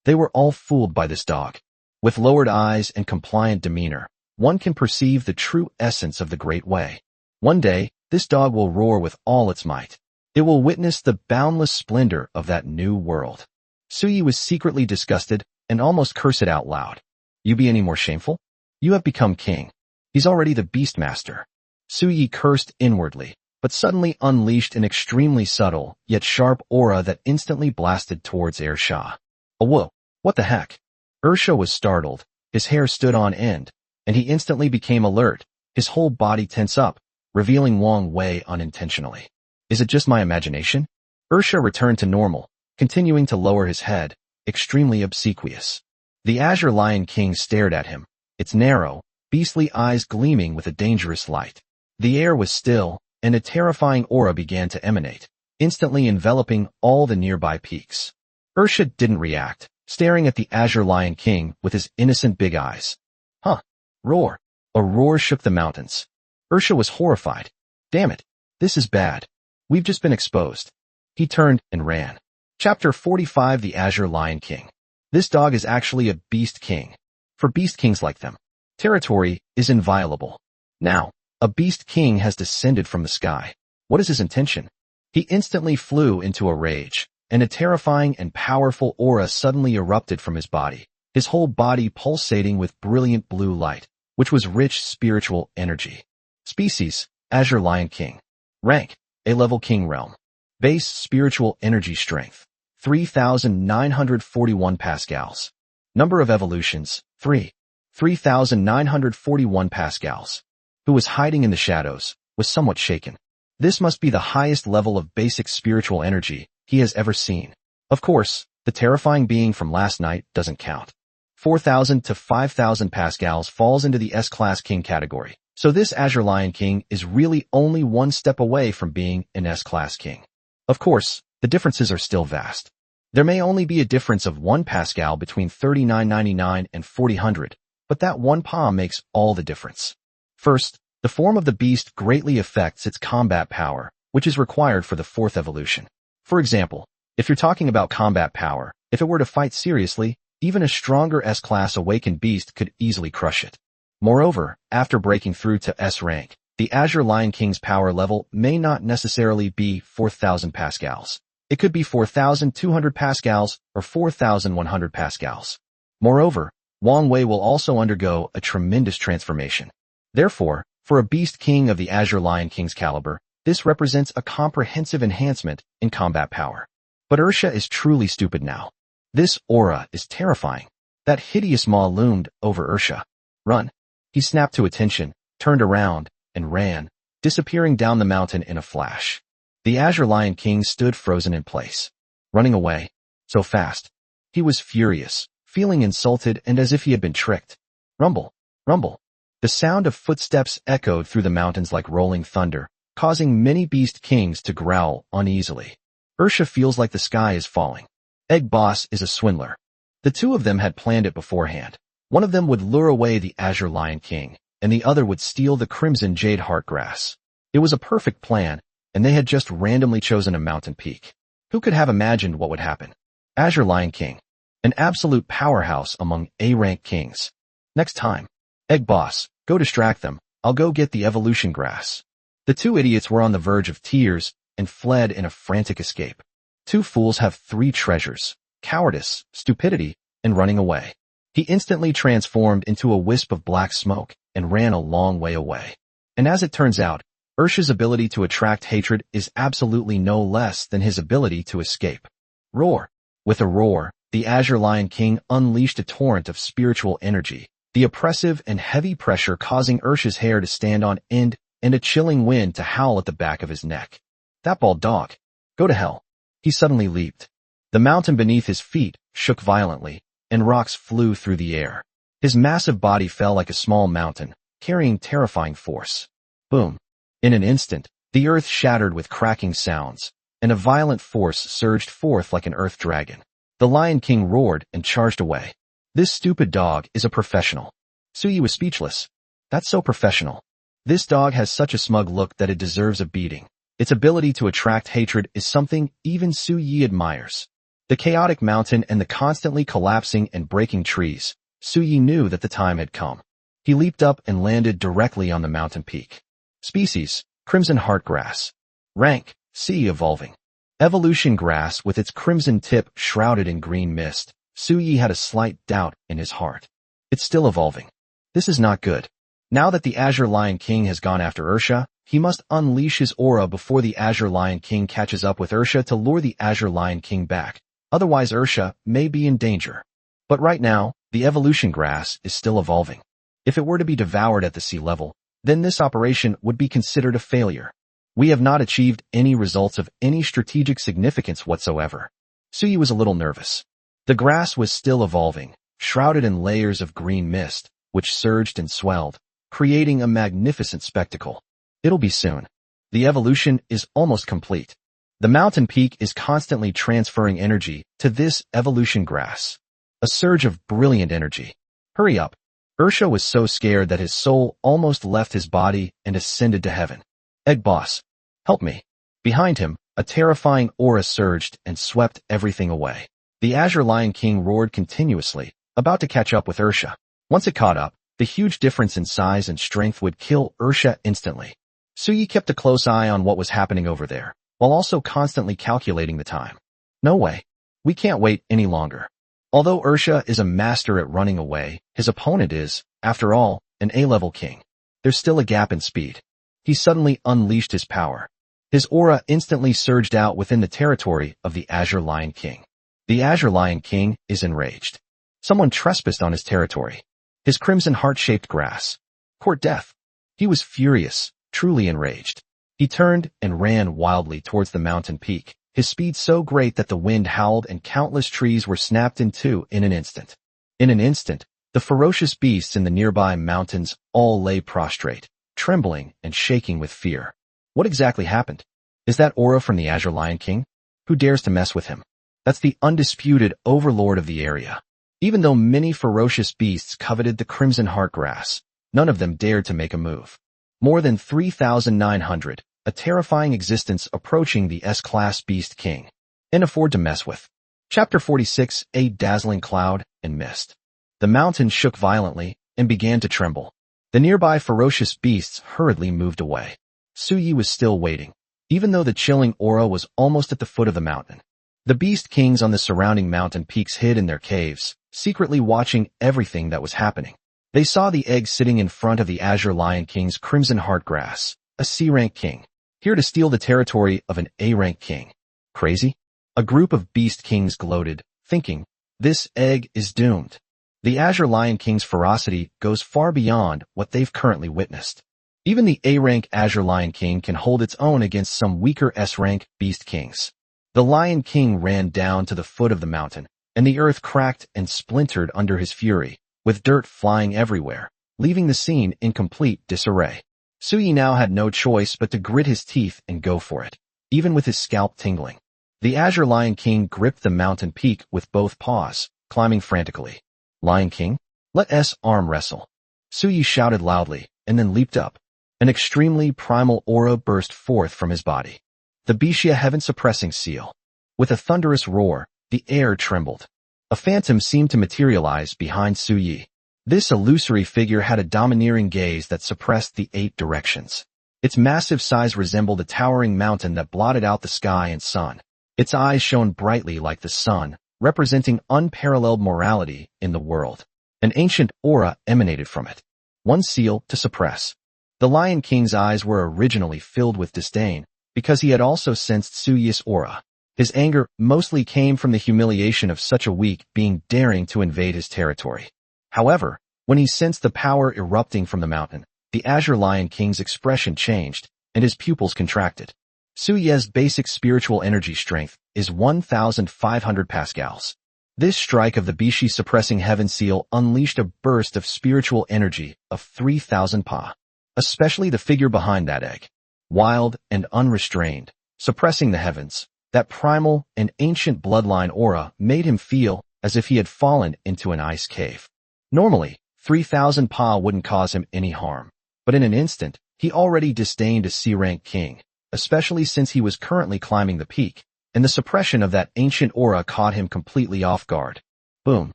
They were all fooled by this dog. With lowered eyes and compliant demeanor, one can perceive the true essence of the Great Way. One day, this dog will roar with all its might. It will witness the boundless splendor of that new world. Suyi was secretly disgusted and almost cursed it out loud. You be any more shameful? You have become king. He's already the Beastmaster. Suyi cursed inwardly, but suddenly unleashed an extremely subtle, yet sharp aura that instantly blasted towards Ursha. Whoa! What the heck? Ursha was startled, his hair stood on end, and he instantly became alert, his whole body tense up, revealing Wang Wei unintentionally. Is it just my imagination? Ursha returned to normal, continuing to lower his head, extremely obsequious. The Azure Lion King stared at him, its narrow, beastly eyes gleaming with a dangerous light. The air was still, and a terrifying aura began to emanate, instantly enveloping all the nearby peaks. Ursha didn't react, staring at the Azure Lion King with his innocent big eyes. Huh. Roar. A roar shook the mountains. Ursha was horrified. Damn it. This is bad. We've just been exposed. He turned and ran. Chapter 45 The Azure Lion King. This dog is actually a beast king. For beast kings like them, territory is inviolable. Now, a beast king has descended from the sky. What is his intention? He instantly flew into a rage, and a terrifying and powerful aura suddenly erupted from his body, his whole body pulsating with brilliant blue light, which was rich spiritual energy. Species, Azure Lion King. Rank, A-level King Realm. Base spiritual energy strength, 3,941 pascals. Number of evolutions, 3. 3,941 pascals. Who was hiding in the shadows, was somewhat shaken. This must be the highest level of basic spiritual energy he has ever seen. Of course, the terrifying being from last night doesn't count. 4,000 to 5,000 pascals falls into the S-Class King category, so this Azure Lion King is really only one step away from being an S-Class King. Of course, the differences are still vast. There may only be a difference of 1 pascal between 3999 and 4000, but that 1 pa makes all the difference. First, the form of the beast greatly affects its combat power, which is required for the 4th evolution. For example, if you're talking about combat power, if it were to fight seriously, even a stronger S-Class awakened beast could easily crush it. Moreover, after breaking through to S rank, the Azure Lion King's power level may not necessarily be 4,000 pascals. It could be 4,200 pascals or 4,100 pascals. Moreover, Wang Wei will also undergo a tremendous transformation. Therefore, for a beast king of the Azure Lion King's caliber, this represents a comprehensive enhancement in combat power. But Ursha is truly stupid now. This aura is terrifying. That hideous maw loomed over Ursha. Run. He snapped to attention, turned around, and ran, disappearing down the mountain in a flash. The Azure Lion King stood frozen in place. Running away. So fast. He was furious, feeling insulted and as if he had been tricked. Rumble. Rumble. The sound of footsteps echoed through the mountains like rolling thunder, causing many beast kings to growl uneasily. Ursha feels like the sky is falling. Egg Boss is a swindler. The two of them had planned it beforehand. One of them would lure away the Azure Lion King, and the other would steal the Crimson Jade Heartgrass. It was a perfect plan, and they had just randomly chosen a mountain peak. Who could have imagined what would happen? Azure Lion King, an absolute powerhouse among A-rank kings. Next time, Egg Boss, go distract them. I'll go get the evolution grass. The two idiots were on the verge of tears and fled in a frantic escape. Two fools have three treasures: cowardice, stupidity, and running away. He instantly transformed into a wisp of black smoke and ran a long way away. And as it turns out, Ursha's ability to attract hatred is absolutely no less than his ability to escape. Roar. With a roar, the Azure Lion King unleashed a torrent of spiritual energy, the oppressive and heavy pressure causing Ursha's hair to stand on end and a chilling wind to howl at the back of his neck. That bald dog. Go to hell. He suddenly leaped. The mountain beneath his feet shook violently, and rocks flew through the air. His massive body fell like a small mountain, carrying terrifying force. Boom. In an instant, the earth shattered with cracking sounds, and a violent force surged forth like an earth dragon. The Lion King roared and charged away. This stupid dog is a professional. Suyi was speechless. That's so professional. This dog has such a smug look that it deserves a beating. Its ability to attract hatred is something even Suyi admires. The chaotic mountain and the constantly collapsing and breaking trees, Suyi knew that the time had come. He leaped up and landed directly on the mountain peak. Species: Crimson Heartgrass. Rank: C evolving. Evolution grass with its crimson tip shrouded in green mist. Suyi had a slight doubt in his heart. It's still evolving. This is not good. Now that the Azure Lion King has gone after Ursha, he must unleash his aura before the Azure Lion King catches up with Ursha to lure the Azure Lion King back. Otherwise Ursha may be in danger. But right now, the evolution grass is still evolving. If it were to be devoured at the sea level, then this operation would be considered a failure. We have not achieved any results of any strategic significance whatsoever. Suyi was a little nervous. The grass was still evolving, shrouded in layers of green mist, which surged and swelled, creating a magnificent spectacle. It'll be soon. The evolution is almost complete. The mountain peak is constantly transferring energy to this evolution grass. A surge of brilliant energy. Hurry up. Ursha was so scared that his soul almost left his body and ascended to heaven. Egg Boss, help me. Behind him, a terrifying aura surged and swept everything away. The Azure Lion King roared continuously, about to catch up with Ursha. Once it caught up, the huge difference in size and strength would kill Ursha instantly. Suyi kept a close eye on what was happening over there, while also constantly calculating the time. No way. We can't wait any longer. Although Ursha is a master at running away, his opponent is, after all, an A-level king. There's still a gap in speed. He suddenly unleashed his power. His aura instantly surged out within the territory of the Azure Lion King. The Azure Lion King is enraged. Someone trespassed on his territory. His crimson heart-shaped grass. Court death. He was furious, truly enraged. He turned and ran wildly towards the mountain peak, his speed so great that the wind howled and countless trees were snapped in two in an instant. In an instant, the ferocious beasts in the nearby mountains all lay prostrate, trembling and shaking with fear. What exactly happened? Is that aura from the Azure Lion King? Who dares to mess with him? That's the undisputed overlord of the area. Even though many ferocious beasts coveted the crimson heartgrass, none of them dared to make a move. More than 3,900, a terrifying existence approaching the S-Class Beast King, and afford to mess with. Chapter 46, A Dazzling Cloud and Mist. The mountain shook violently and began to tremble. The nearby ferocious beasts hurriedly moved away. Suyi was still waiting, even though the chilling aura was almost at the foot of the mountain. The beast kings on the surrounding mountain peaks hid in their caves, secretly watching everything that was happening. They saw the egg sitting in front of the Azure Lion King's Crimson Heartgrass, a C-rank king, here to steal the territory of an A-rank king. Crazy? A group of beast kings gloated, thinking, this egg is doomed. The Azure Lion King's ferocity goes far beyond what they've currently witnessed. Even the A-rank Azure Lion King can hold its own against some weaker S-rank beast kings. The Lion King ran down to the foot of the mountain, and the earth cracked and splintered under his fury, with dirt flying everywhere, leaving the scene in complete disarray. Suyi now had no choice but to grit his teeth and go for it, even with his scalp tingling. The Azure Lion King gripped the mountain peak with both paws, climbing frantically. Lion King, let us arm wrestle. Suyi shouted loudly, and then leaped up. An extremely primal aura burst forth from his body. The Bishia heaven-suppressing seal. With a thunderous roar, the air trembled. A phantom seemed to materialize behind Suyi. This illusory figure had a domineering gaze that suppressed the 8 directions. Its massive size resembled a towering mountain that blotted out the sky and sun. Its eyes shone brightly like the sun, representing unparalleled morality in the world. An ancient aura emanated from it. One seal to suppress. The Lion King's eyes were originally filled with disdain, because he had also sensed Suyi's aura. His anger mostly came from the humiliation of such a weak being daring to invade his territory. However, when he sensed the power erupting from the mountain, the Azure Lion King's expression changed, and his pupils contracted. Suyi's basic spiritual energy strength is 1,500 pascals. This strike of the Bishi suppressing heaven seal unleashed a burst of spiritual energy of 3,000 pa. Especially the figure behind that egg. Wild and unrestrained, suppressing the heavens, that primal and ancient bloodline aura made him feel as if he had fallen into an ice cave. Normally, 3,000 pa wouldn't cause him any harm, but in an instant, he already disdained a C-rank king, especially since he was currently climbing the peak, and the suppression of that ancient aura caught him completely off guard. Boom.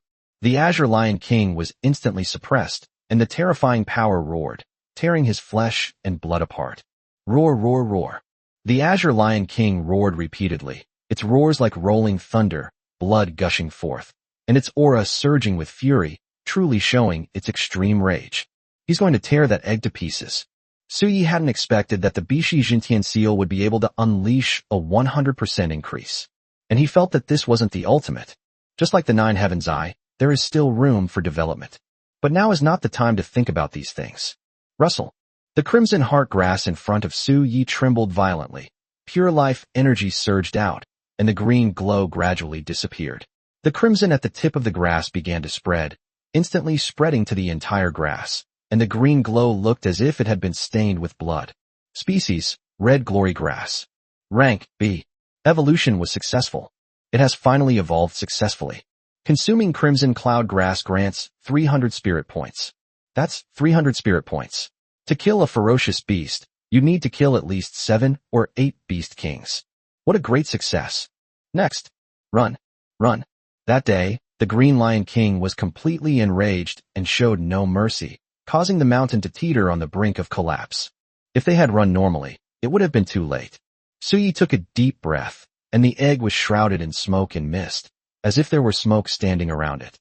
The Azure Lion King was instantly suppressed, and the terrifying power roared, tearing his flesh and blood apart. Roar, roar, roar. The Azure Lion King roared repeatedly, its roars like rolling thunder, blood gushing forth, and its aura surging with fury, truly showing its extreme rage. He's going to tear that egg to pieces. Suyi hadn't expected that the Bishi Jintian seal would be able to unleash a 100% increase. And he felt that this wasn't the ultimate. Just like the Nine Heavens Eye, there is still room for development. But now is not the time to think about these things. Rustle. The crimson heart grass in front of Suyi trembled violently. Pure life energy surged out, and the green glow gradually disappeared. The crimson at the tip of the grass began to spread, instantly spreading to the entire grass, and the green glow looked as if it had been stained with blood. Species, red glory grass. Rank, B. Evolution was successful. It has finally evolved successfully. Consuming crimson cloud grass grants 300 spirit points. That's 300 spirit points. To kill a ferocious beast, you need to kill at least 7 or 8 beast kings. What a great success. Next. Run. Run. That day, the Green Lion King was completely enraged and showed no mercy, causing the mountain to teeter on the brink of collapse. If they had run normally, it would have been too late. Suyi took a deep breath, and the egg was shrouded in smoke and mist, as if there were smoke standing around it.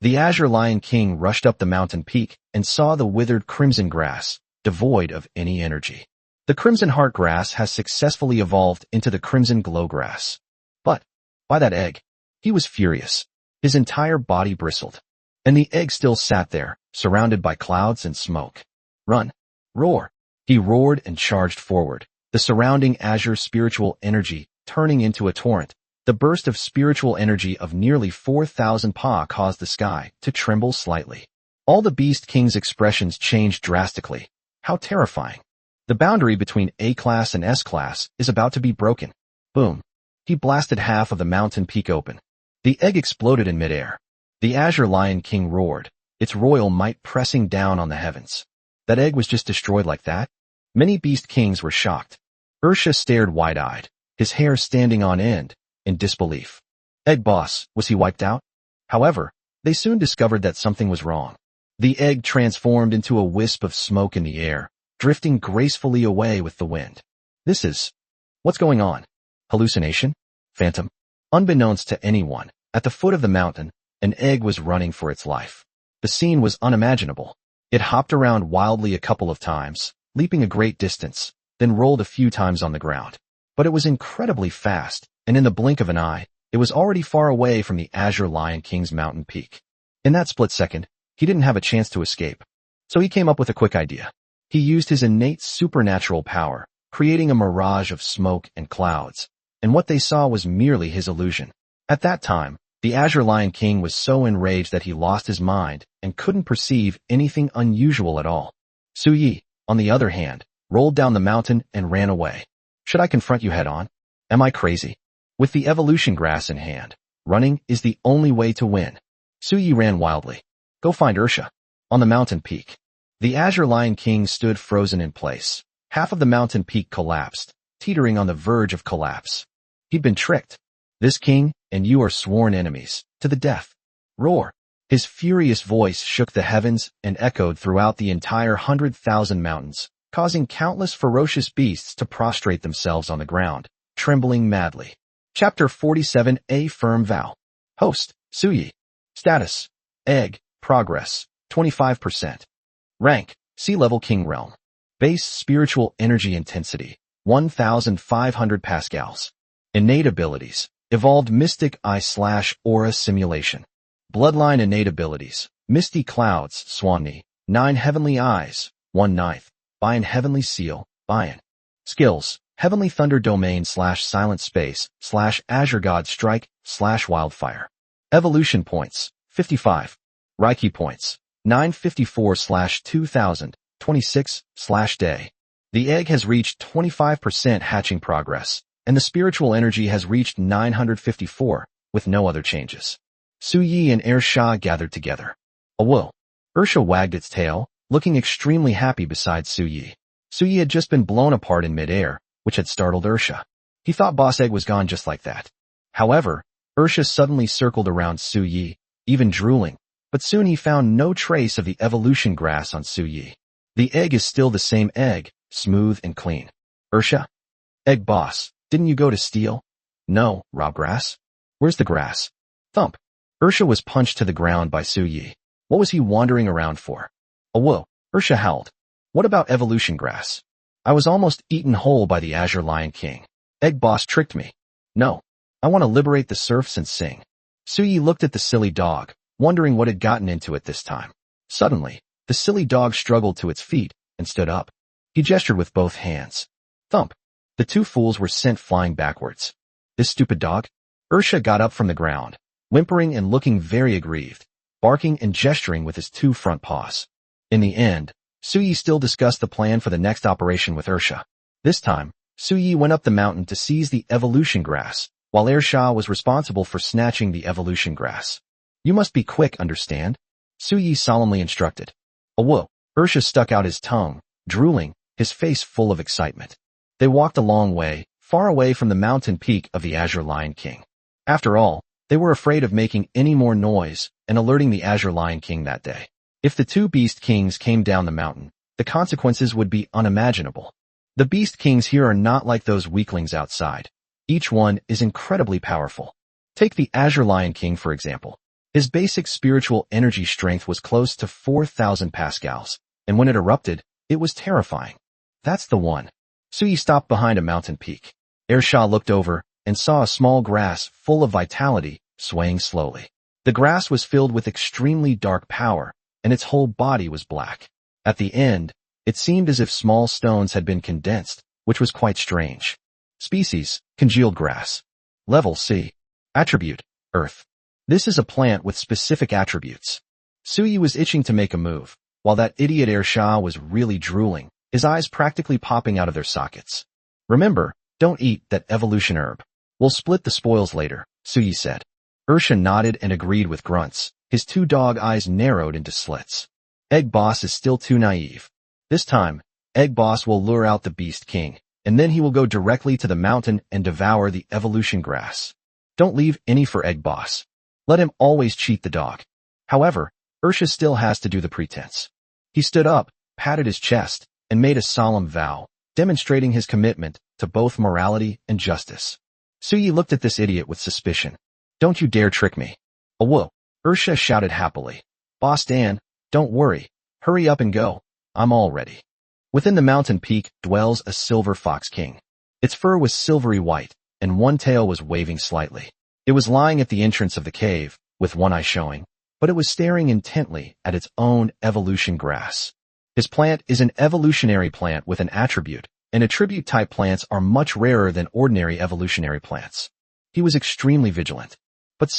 The Azure Lion King rushed up the mountain peak and saw the withered crimson grass, devoid of any energy. The crimson heart grass has successfully evolved into the crimson glow grass. But, by that egg, he was furious. His entire body bristled. And the egg still sat there, surrounded by clouds and smoke. Run. Roar. He roared and charged forward, the surrounding azure spiritual energy turning into a torrent. The burst of spiritual energy of nearly 4,000 pa caused the sky to tremble slightly. All the Beast King's expressions changed drastically. How terrifying. The boundary between A-class and S-class is about to be broken. Boom. He blasted half of the mountain peak open. The egg exploded in midair. The Azure Lion King roared, its royal might pressing down on the heavens. That egg was just destroyed like that? Many Beast Kings were shocked. Ursha stared wide-eyed, his hair standing on end, in disbelief. Egg boss, was he wiped out? However, they soon discovered that something was wrong. The egg transformed into a wisp of smoke in the air, drifting gracefully away with the wind. What's going on? Hallucination? Phantom? Unbeknownst to anyone, at the foot of the mountain, an egg was running for its life. The scene was unimaginable. It hopped around wildly a couple of times, leaping a great distance, then rolled a few times on the ground. But it was incredibly fast, and in the blink of an eye, it was already far away from the Azure Lion King's mountain peak. In that split second, he didn't have a chance to escape. So he came up with a quick idea. He used his innate supernatural power, creating a mirage of smoke and clouds, and what they saw was merely his illusion. At that time, the Azure Lion King was so enraged that he lost his mind and couldn't perceive anything unusual at all. Suyi, on the other hand, rolled down the mountain and ran away. Should I confront you head-on? Am I crazy? With the evolution grass in hand, running is the only way to win. Suyi ran wildly. Go find Ursha. On the mountain peak. The Azure Lion King stood frozen in place. Half of the mountain peak collapsed, teetering on the verge of collapse. He'd been tricked. This king and you are sworn enemies, to the death. Roar. His furious voice shook the heavens and echoed throughout the entire 100,000 mountains, causing countless ferocious beasts to prostrate themselves on the ground, trembling madly. Chapter 47. A Firm Vow. Host, Suyi. Status, Egg, Progress, 25%. Rank, Sea-Level King Realm. Base Spiritual Energy Intensity, 1,500 pascals. Innate Abilities, Evolved Mystic Eye/Aura Simulation. Bloodline Innate Abilities, Misty Clouds, Swanni, 9 Heavenly Eyes, 1/9, Bayan Heavenly Seal, Bayan. Skills, Heavenly Thunder Domain /Silent Space /Azure God Strike /Wildfire. Evolution Points, 55. Reiki Points, 954/2000, 26/day. The egg has reached 25% hatching progress, and the spiritual energy has reached 954, with no other changes. Suyi and Ursha gathered together. Whoa. Ursha wagged its tail, looking extremely happy beside Suyi. Suyi had just been blown apart in midair, which had startled Ursha. He thought Boss Egg was gone just like that. However, Ursha suddenly circled around Suyi, even drooling, but soon he found no trace of the evolution grass on Suyi. The egg is still the same egg, smooth and clean. Ursha? Egg boss, didn't you go to steal? No, rob grass? Where's the grass? Thump. Ursha was punched to the ground by Suyi. What was he wandering around for? Whoa, Ursha howled. What about evolution grass? I was almost eaten whole by the Azure Lion King. Egg boss tricked me. No. I want to liberate the serfs and sing. Suyi looked at the silly dog, wondering what had gotten into it this time. Suddenly, the silly dog struggled to its feet and stood up. He gestured with both hands. Thump. The two fools were sent flying backwards. This stupid dog? Ursha got up from the ground, whimpering and looking very aggrieved, barking and gesturing with his two front paws. In the end, Suyi still discussed the plan for the next operation with Ursha. This time, Suyi went up the mountain to seize the evolution grass, while Ursha was responsible for snatching the evolution grass. You must be quick, understand? Suyi solemnly instructed. Whoa. Ursha stuck out his tongue, drooling, his face full of excitement. They walked a long way, far away from the mountain peak of the Azure Lion King. After all, they were afraid of making any more noise and alerting the Azure Lion King that day. If the two Beast Kings came down the mountain, the consequences would be unimaginable. The Beast Kings here are not like those weaklings outside. Each one is incredibly powerful. Take the Azure Lion King for example. His basic spiritual energy strength was close to 4,000 pascals, and when it erupted, it was terrifying. That's the one. Suyi stopped behind a mountain peak. Ursha looked over and saw a small grass full of vitality, swaying slowly. The grass was filled with extremely dark power, and its whole body was black. At the end, it seemed as if small stones had been condensed, which was quite strange. Species, congealed grass. Level C. Attribute, Earth. This is a plant with specific attributes. Suyi was itching to make a move, while that idiot Ursha was really drooling, his eyes practically popping out of their sockets. Remember, don't eat that evolution herb. We'll split the spoils later, Suyi said. Ursha nodded and agreed with grunts, his two dog eyes narrowed into slits. Egg Boss is still too naive. This time, Egg Boss will lure out the Beast King, and then he will go directly to the mountain and devour the evolution grass. Don't leave any for Egg Boss. Let him always cheat the dog. However, Ursha still has to do the pretense. He stood up, patted his chest, and made a solemn vow, demonstrating his commitment to both morality and justice. Suyi looked at this idiot with suspicion. Don't you dare trick me. Whoa. Ursha shouted happily. Boss Dan, don't worry. Hurry up and go. I'm all ready. Within the mountain peak dwells a silver fox king. Its fur was silvery white, and one tail was waving slightly. It was lying at the entrance of the cave, with one eye showing, but it was staring intently at its own evolution grass. His plant is an evolutionary plant with an attribute, and attribute-type plants are much rarer than ordinary evolutionary plants. He was extremely vigilant. But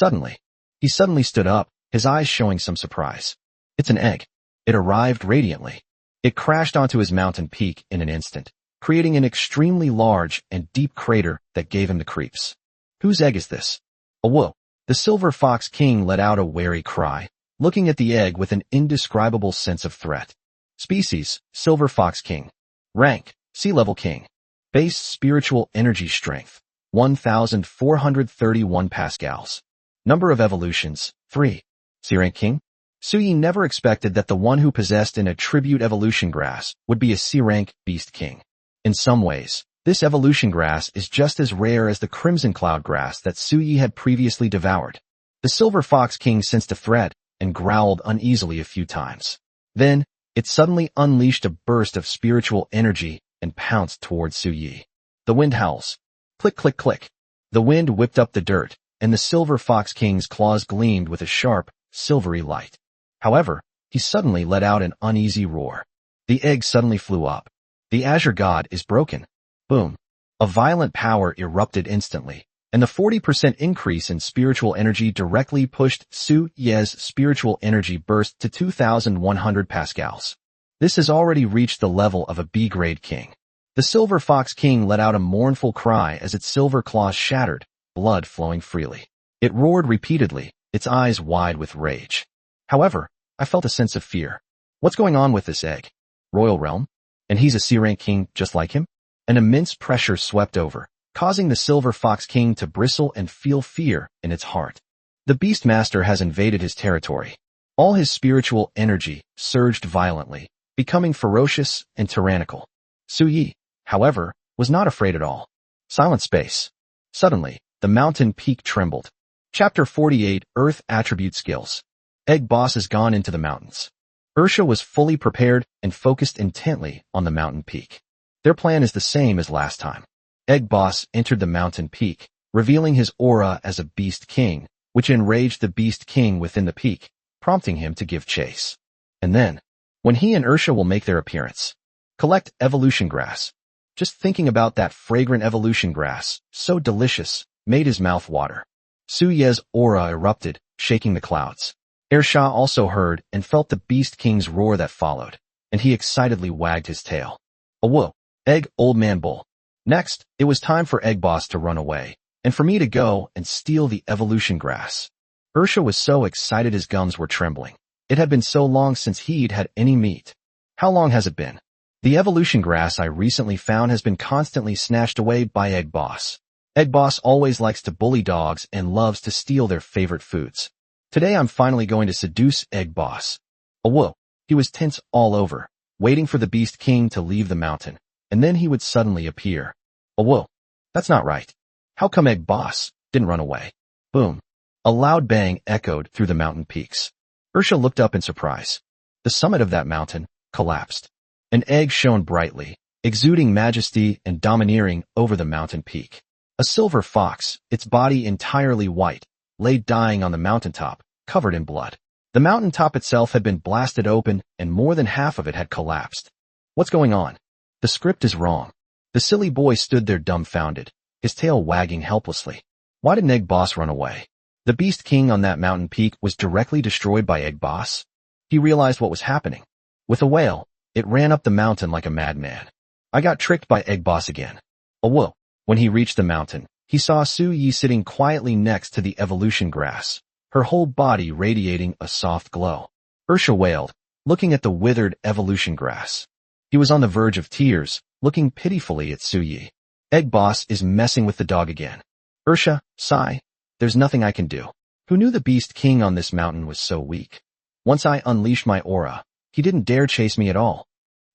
he suddenly stood up, his eyes showing some surprise. It's an egg. It arrived radiantly. It crashed onto his mountain peak in an instant, creating an extremely large and deep crater that gave him the creeps. Whose egg is this? A whoa. The Silver Fox King let out a wary cry, looking at the egg with an indescribable sense of threat. Species, Silver Fox King. Rank, SSS-Level King. Base spiritual energy strength, 1,431 pascals. Number of evolutions, 3. C-Rank King? Suyi never expected that the one who possessed an attribute evolution grass would be a C-Rank Beast King. In some ways, this evolution grass is just as rare as the Crimson Cloud grass that Suyi had previously devoured. The Silver Fox King sensed a threat and growled uneasily a few times. Then, it suddenly unleashed a burst of spiritual energy and pounced towards Suyi. The wind howls. Click, click, click. The wind whipped up the dirt, and the Silver Fox King's claws gleamed with a sharp, silvery light. However, he suddenly let out an uneasy roar. The egg suddenly flew up. The Azure God is broken. Boom. A violent power erupted instantly, and the 40% increase in spiritual energy directly pushed Suyi's spiritual energy burst to 2,100 pascals. This has already reached the level of a B-grade king. The Silver Fox King let out a mournful cry as its silver claws shattered, blood flowing freely. It roared repeatedly, its eyes wide with rage. However, I felt a sense of fear. What's going on with this egg? Royal realm? And he's a C-Rank King just like him? An immense pressure swept over, causing the Silver Fox King to bristle and feel fear in its heart. The Beastmaster has invaded his territory. All his spiritual energy surged violently, becoming ferocious and tyrannical. Suyi, however, was not afraid at all. Silent space. Suddenly, the mountain peak trembled. Chapter 48, Earth Attribute Skills. Egg Boss has gone into the mountains. Ursha was fully prepared and focused intently on the mountain peak. Their plan is the same as last time. Egg Boss entered the mountain peak, revealing his aura as a Beast King, which enraged the Beast King within the peak, prompting him to give chase. And then, when he and Ursha will make their appearance, collect evolution grass. Just thinking about that fragrant evolution grass, so delicious, made his mouth water. Suyi's aura erupted, shaking the clouds. Ursha also heard and felt the Beast King's roar that followed, and he excitedly wagged his tail. A whoa, Egg Old Man Bull. Next, it was time for Egg Boss to run away, and for me to go and steal the evolution grass. Ursha was so excited his gums were trembling. It had been so long since he'd had any meat. How long has it been? The evolution grass I recently found has been constantly snatched away by Egg Boss. Egg Boss always likes to bully dogs and loves to steal their favorite foods. Today I'm finally going to seduce Egg Boss. A whoa, he was tense all over, waiting for the Beast King to leave the mountain, and then he would suddenly appear. A whoa, that's not right. How come Egg Boss didn't run away? Boom. A loud bang echoed through the mountain peaks. Ursha looked up in surprise. The summit of that mountain collapsed. An egg shone brightly, exuding majesty and domineering over the mountain peak. A silver fox, its body entirely white, lay dying on the mountaintop, covered in blood. The mountaintop itself had been blasted open, and more than half of it had collapsed. What's going on? The script is wrong. The silly boy stood there dumbfounded, his tail wagging helplessly. Why didn't Egg Boss run away? The Beast King on that mountain peak was directly destroyed by Egg Boss. He realized what was happening. With a wail, it ran up the mountain like a madman. I got tricked by Egg Boss again. A whoa. When he reached the mountain, he saw Suyi sitting quietly next to the evolution grass, her whole body radiating a soft glow. Ursha wailed, looking at the withered evolution grass. He was on the verge of tears, looking pitifully at Suyi. Egg Boss is messing with the dog again. Ursha, sigh. There's nothing I can do. Who knew the Beast King on this mountain was so weak? Once I unleashed my aura, he didn't dare chase me at all.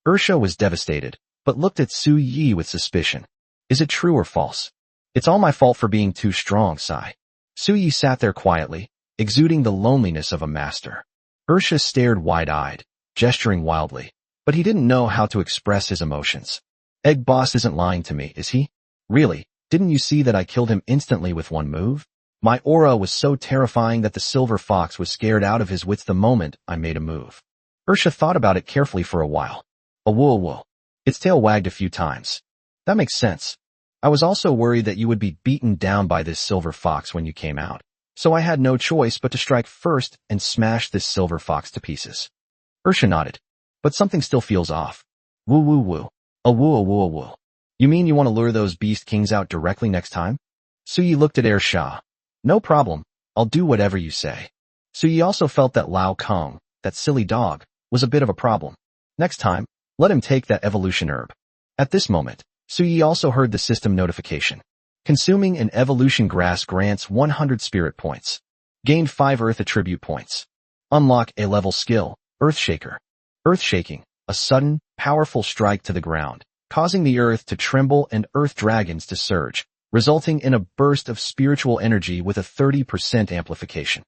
Ursha was devastated, but looked at Suyi with suspicion. Is it true or false? It's all my fault for being too strong, sigh. Suyi sat there quietly, exuding the loneliness of a master. Ursha stared wide-eyed, gesturing wildly, but he didn't know how to express his emotions. Egg Boss isn't lying to me, is he? Really, didn't you see that I killed him instantly with one move? My aura was so terrifying that the silver fox was scared out of his wits the moment I made a move. Ursha thought about it carefully for a while. A whoa. Its tail wagged a few times. That makes sense. I was also worried that you would be beaten down by this silver fox when you came out, so I had no choice but to strike first and smash this silver fox to pieces. Ursha nodded. But something still feels off. Woo woo woo. A woo a woo a woo. You mean you want to lure those beast kings out directly next time? Suyi looked at Shah. No problem. I'll do whatever you say. Suyi also felt that Lao Kong, that silly dog, was a bit of a problem. Next time, let him take that evolution herb. At this moment, Suyi also heard the system notification. Consuming an evolution grass grants 100 spirit points. Gain 5 earth attribute points. Unlock a level skill, Earthshaker. Earthshaking, a sudden, powerful strike to the ground, causing the earth to tremble and earth dragons to surge, resulting in a burst of spiritual energy with a 30% amplification.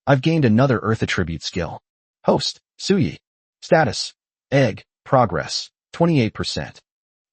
I've gained another earth attribute skill. Host, Suyi. Status, Egg, Progress, 28%.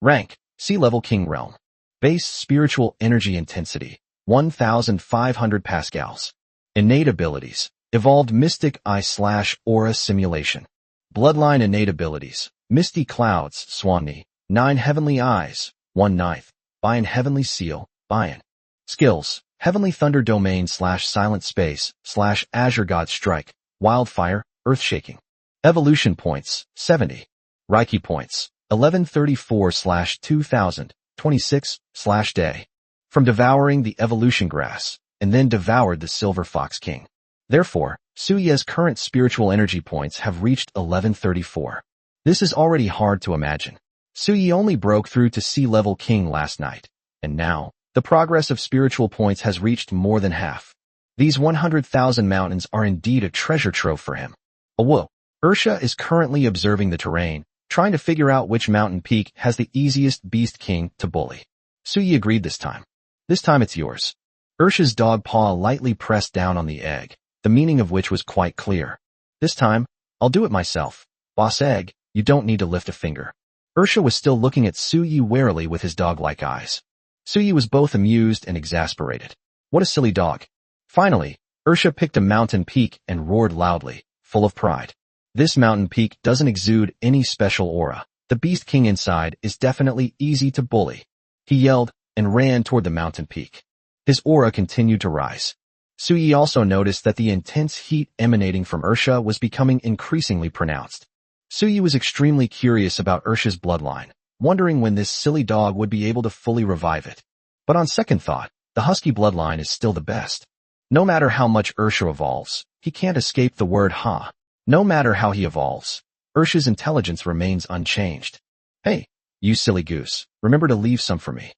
Rank, Sea-Level King Realm. Base Spiritual Energy Intensity, 1,500 pascals. Innate Abilities, Evolved Mystic Eye/Aura Simulation. Bloodline Innate Abilities, Misty Clouds, Swanee, 9 Heavenly Eyes, 1/9. Bayan Heavenly Seal, Bayan. Skills, Heavenly Thunder Domain/Silent Space/Azure God Strike, Wildfire, Earthshaking. Evolution Points, 70. Reiki Points, 1134/2000, 26/day. From devouring the evolution grass, and then devoured the Silver Fox King. Therefore, Suyi's current spiritual energy points have reached 1134. This is already hard to imagine. Suyi only broke through to Sea-Level King last night, and now, the progress of spiritual points has reached more than half. These 100,000 mountains are indeed a treasure trove for him. Whoa. Ursha is currently observing the terrain, trying to figure out which mountain peak has the easiest beast king to bully. Suyi agreed this time. This time it's yours. Ursha's dog paw lightly pressed down on the egg, the meaning of which was quite clear. This time, I'll do it myself. Boss Egg, you don't need to lift a finger. Ursha was still looking at Suyi warily with his dog-like eyes. Suyi was both amused and exasperated. What a silly dog. Finally, Ursha picked a mountain peak and roared loudly, full of pride. This mountain peak doesn't exude any special aura. The Beast King inside is definitely easy to bully. He yelled and ran toward the mountain peak. His aura continued to rise. Suyi also noticed that the intense heat emanating from Ursha was becoming increasingly pronounced. Suyi was extremely curious about Ursha's bloodline, wondering when this silly dog would be able to fully revive it. But on second thought, the husky bloodline is still the best. No matter how much Ursha evolves, he can't escape the word ha. No matter how he evolves, Ursha's intelligence remains unchanged. Hey, you silly goose, remember to leave some for me.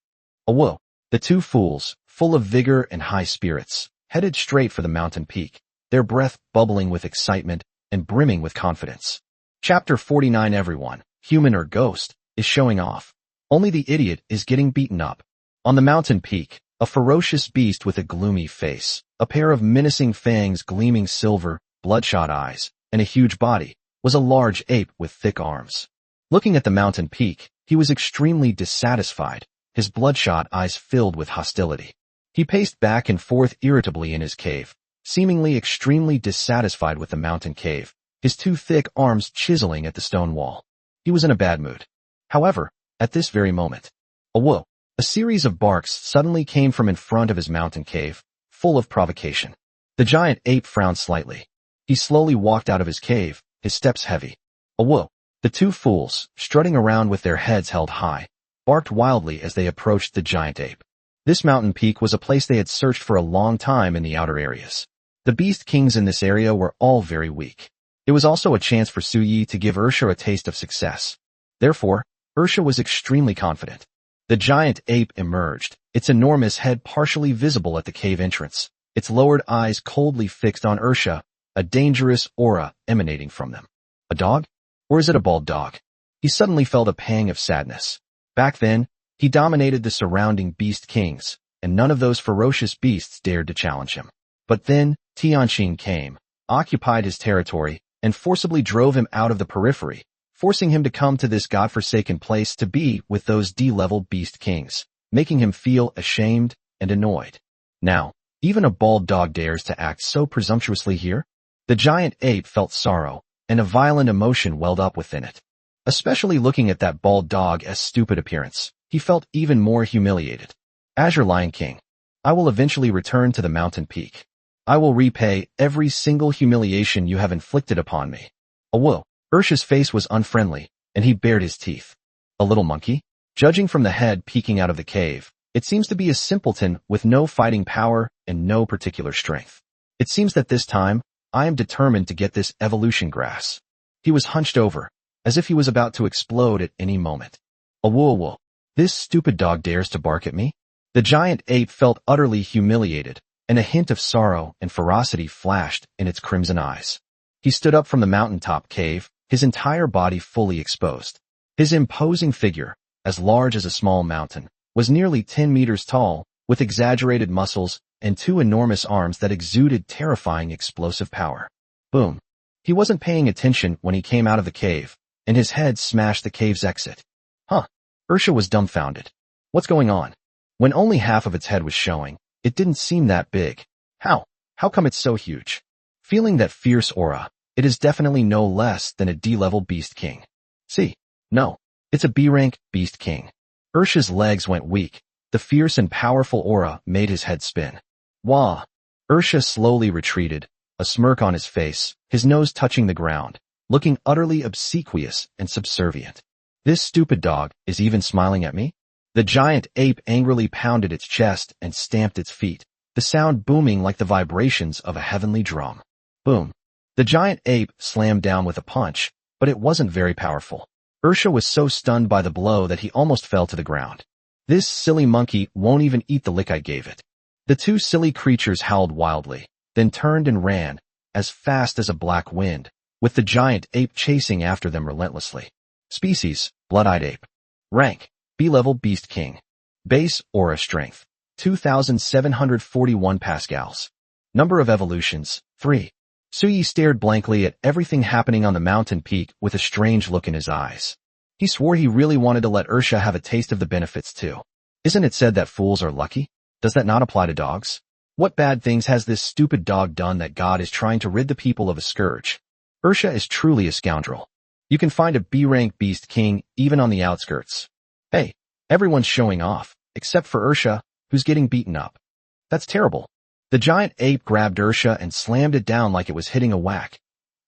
Whoa. The two fools, full of vigor and high spirits, headed straight for the mountain peak, their breath bubbling with excitement and brimming with confidence. Chapter 49. Everyone, human or ghost, is showing off. Only the idiot is getting beaten up. On the mountain peak, a ferocious beast with a gloomy face, a pair of menacing fangs gleaming silver, bloodshot eyes, and a huge body, was a large ape with thick arms. Looking at the mountain peak, he was extremely dissatisfied, his bloodshot eyes filled with hostility. He paced back and forth irritably in his cave, seemingly extremely dissatisfied with the mountain cave, his two thick arms chiseling at the stone wall. He was in a bad mood. However, at this very moment, a series of barks suddenly came from in front of his mountain cave, full of provocation. The giant ape frowned slightly. He slowly walked out of his cave, his steps heavy. The two fools, strutting around with their heads held high, barked wildly as they approached the giant ape. This mountain peak was a place they had searched for a long time in the outer areas. The beast kings in this area were all very weak. It was also a chance for Suyi to give Ursha a taste of success. Therefore, Ursha was extremely confident. The giant ape emerged, its enormous head partially visible at the cave entrance, its lowered eyes coldly fixed on Ursha, a dangerous aura emanating from them. A dog? Or is it a bald dog? He suddenly felt a pang of sadness. Back then, he dominated the surrounding beast kings, and none of those ferocious beasts dared to challenge him. But then, Tianqing came, occupied his territory, and forcibly drove him out of the periphery, forcing him to come to this godforsaken place to be with those D-level beast kings, making him feel ashamed and annoyed. Now, even a bald dog dares to act so presumptuously here? The giant ape felt sorrow, and a violent emotion welled up within it. Especially looking at that bald dog's stupid appearance, he felt even more humiliated. Azure Lion King, I will eventually return to the mountain peak. I will repay every single humiliation you have inflicted upon me. Ursha's face was unfriendly, and he bared his teeth. A little monkey? Judging from the head peeking out of the cave, it seems to be a simpleton with no fighting power and no particular strength. It seems that this time, I am determined to get this evolution grass. He was hunched over, as if he was about to explode at any moment. A wool. This stupid dog dares to bark at me? The giant ape felt utterly humiliated, and a hint of sorrow and ferocity flashed in its crimson eyes. He stood up from the mountaintop cave, his entire body fully exposed. His imposing figure, as large as a small mountain, was nearly 10 meters tall, with exaggerated muscles and two enormous arms that exuded terrifying explosive power. Boom. He wasn't paying attention when he came out of the cave, and his head smashed the cave's exit. Huh. Ursha was dumbfounded. What's going on? When only half of its head was showing, it didn't seem that big. How come it's so huge? Feeling that fierce aura, it is definitely no less than a D-level beast king. See? No. It's a B-rank beast king. Ursha's legs went weak. The fierce and powerful aura made his head spin. Wah! Ursha slowly retreated, a smirk on his face, his nose touching the ground, looking utterly obsequious and subservient. This stupid dog is even smiling at me? The giant ape angrily pounded its chest and stamped its feet, the sound booming like the vibrations of a heavenly drum. Boom. The giant ape slammed down with a punch, but it wasn't very powerful. Ursha was so stunned by the blow that he almost fell to the ground. This silly monkey won't even eat the lick I gave it. The two silly creatures howled wildly, then turned and ran, as fast as a black wind, with the giant ape chasing after them relentlessly. Species, blood-eyed ape. Rank, B-level beast king. Base aura strength, 2,741 pascals. Number of evolutions, 3. Suyi stared blankly at everything happening on the mountain peak with a strange look in his eyes. He swore he really wanted to let Ursha have a taste of the benefits too. Isn't it said that fools are lucky? Does that not apply to dogs? What bad things has this stupid dog done that God is trying to rid the people of a scourge? Ursha is truly a scoundrel. You can find a B-rank beast king even on the outskirts. Hey, everyone's showing off, except for Ursha, who's getting beaten up. That's terrible. The giant ape grabbed Ursha and slammed it down like it was hitting a whack.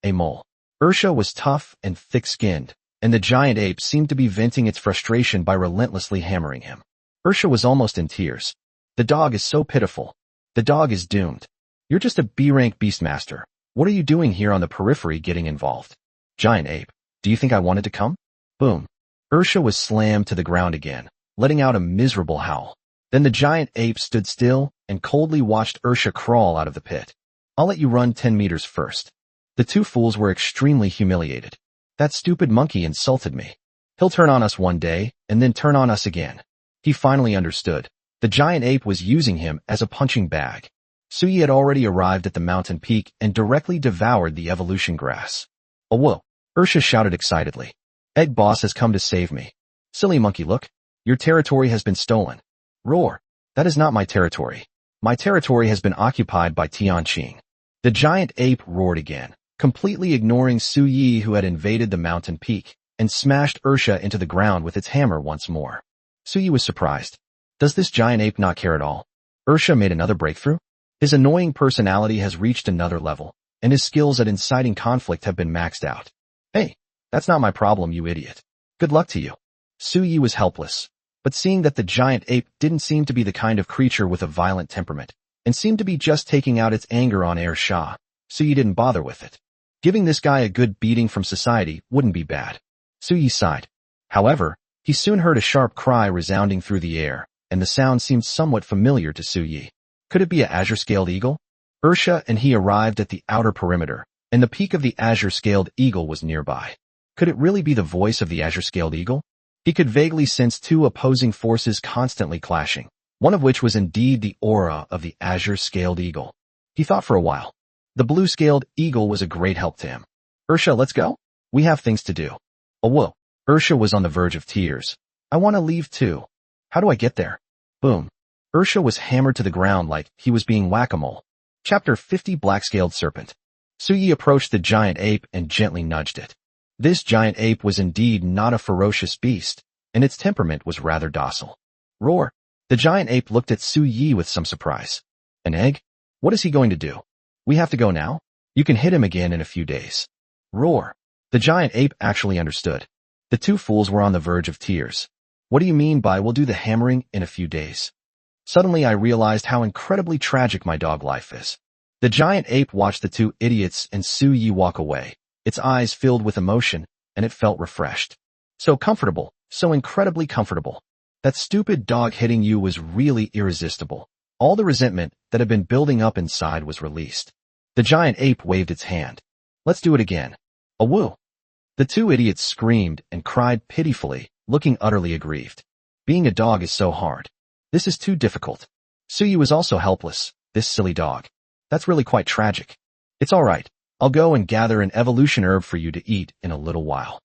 A mole. Ursha was tough and thick-skinned, and the giant ape seemed to be venting its frustration by relentlessly hammering him. Ursha was almost in tears. The dog is so pitiful. The dog is doomed. You're just a B-rank beastmaster. What are you doing here on the periphery getting involved? Giant ape, do you think I wanted to come? Boom. Ursha was slammed to the ground again, letting out a miserable howl. Then the giant ape stood still and coldly watched Ursha crawl out of the pit. I'll let you run 10 meters first. The two fools were extremely humiliated. That stupid monkey insulted me. He'll turn on us one day, and then turn on us again. He finally understood. The giant ape was using him as a punching bag. Suyi had already arrived at the mountain peak and directly devoured the evolution grass. Oh whoa! Ursha shouted excitedly. Egg Boss has come to save me. Silly monkey, look. Your territory has been stolen. Roar. That is not my territory. My territory has been occupied by Tianqing. The giant ape roared again, completely ignoring Suyi who had invaded the mountain peak, and smashed Ursha into the ground with its hammer once more. Suyi was surprised. Does this giant ape not care at all? Ursha made another breakthrough? His annoying personality has reached another level, and his skills at inciting conflict have been maxed out. Hey, that's not my problem, you idiot. Good luck to you. Suyi was helpless, but seeing that the giant ape didn't seem to be the kind of creature with a violent temperament, and seemed to be just taking out its anger on Ursha, Suyi didn't bother with it. Giving this guy a good beating from society wouldn't be bad. Suyi sighed. However, he soon heard a sharp cry resounding through the air, and the sound seemed somewhat familiar to Suyi. Could it be a azure-scaled eagle? Ursha and he arrived at the outer perimeter, and the peak of the azure-scaled eagle was nearby. Could it really be the voice of the azure-scaled eagle? He could vaguely sense two opposing forces constantly clashing, one of which was indeed the aura of the azure-scaled eagle. He thought for a while. The blue-scaled eagle was a great help to him. Ursha, let's go. We have things to do. Oh whoa. Ursha was on the verge of tears. I want to leave too. How do I get there? Boom. Ursha was hammered to the ground like he was being whack-a-mole. Chapter 50 Black-Scaled Serpent. Suyi approached the giant ape and gently nudged it. This giant ape was indeed not a ferocious beast, and its temperament was rather docile. Roar. The giant ape looked at Suyi with some surprise. An egg? What is he going to do? We have to go now? You can hit him again in a few days. Roar. The giant ape actually understood. The two fools were on the verge of tears. What do you mean by we'll do the hammering in a few days? Suddenly I realized how incredibly tragic my dog life is. The giant ape watched the two idiots and Su Yi walk away, its eyes filled with emotion, and it felt refreshed. So comfortable, so incredibly comfortable. That stupid dog hitting you was really irresistible. All the resentment that had been building up inside was released. The giant ape waved its hand. Let's do it again. A woo. The two idiots screamed and cried pitifully, looking utterly aggrieved. Being a dog is so hard. This is too difficult. Su Yi was also helpless, this silly dog. That's really quite tragic. It's all right. I'll go and gather an evolution herb for you to eat in a little while.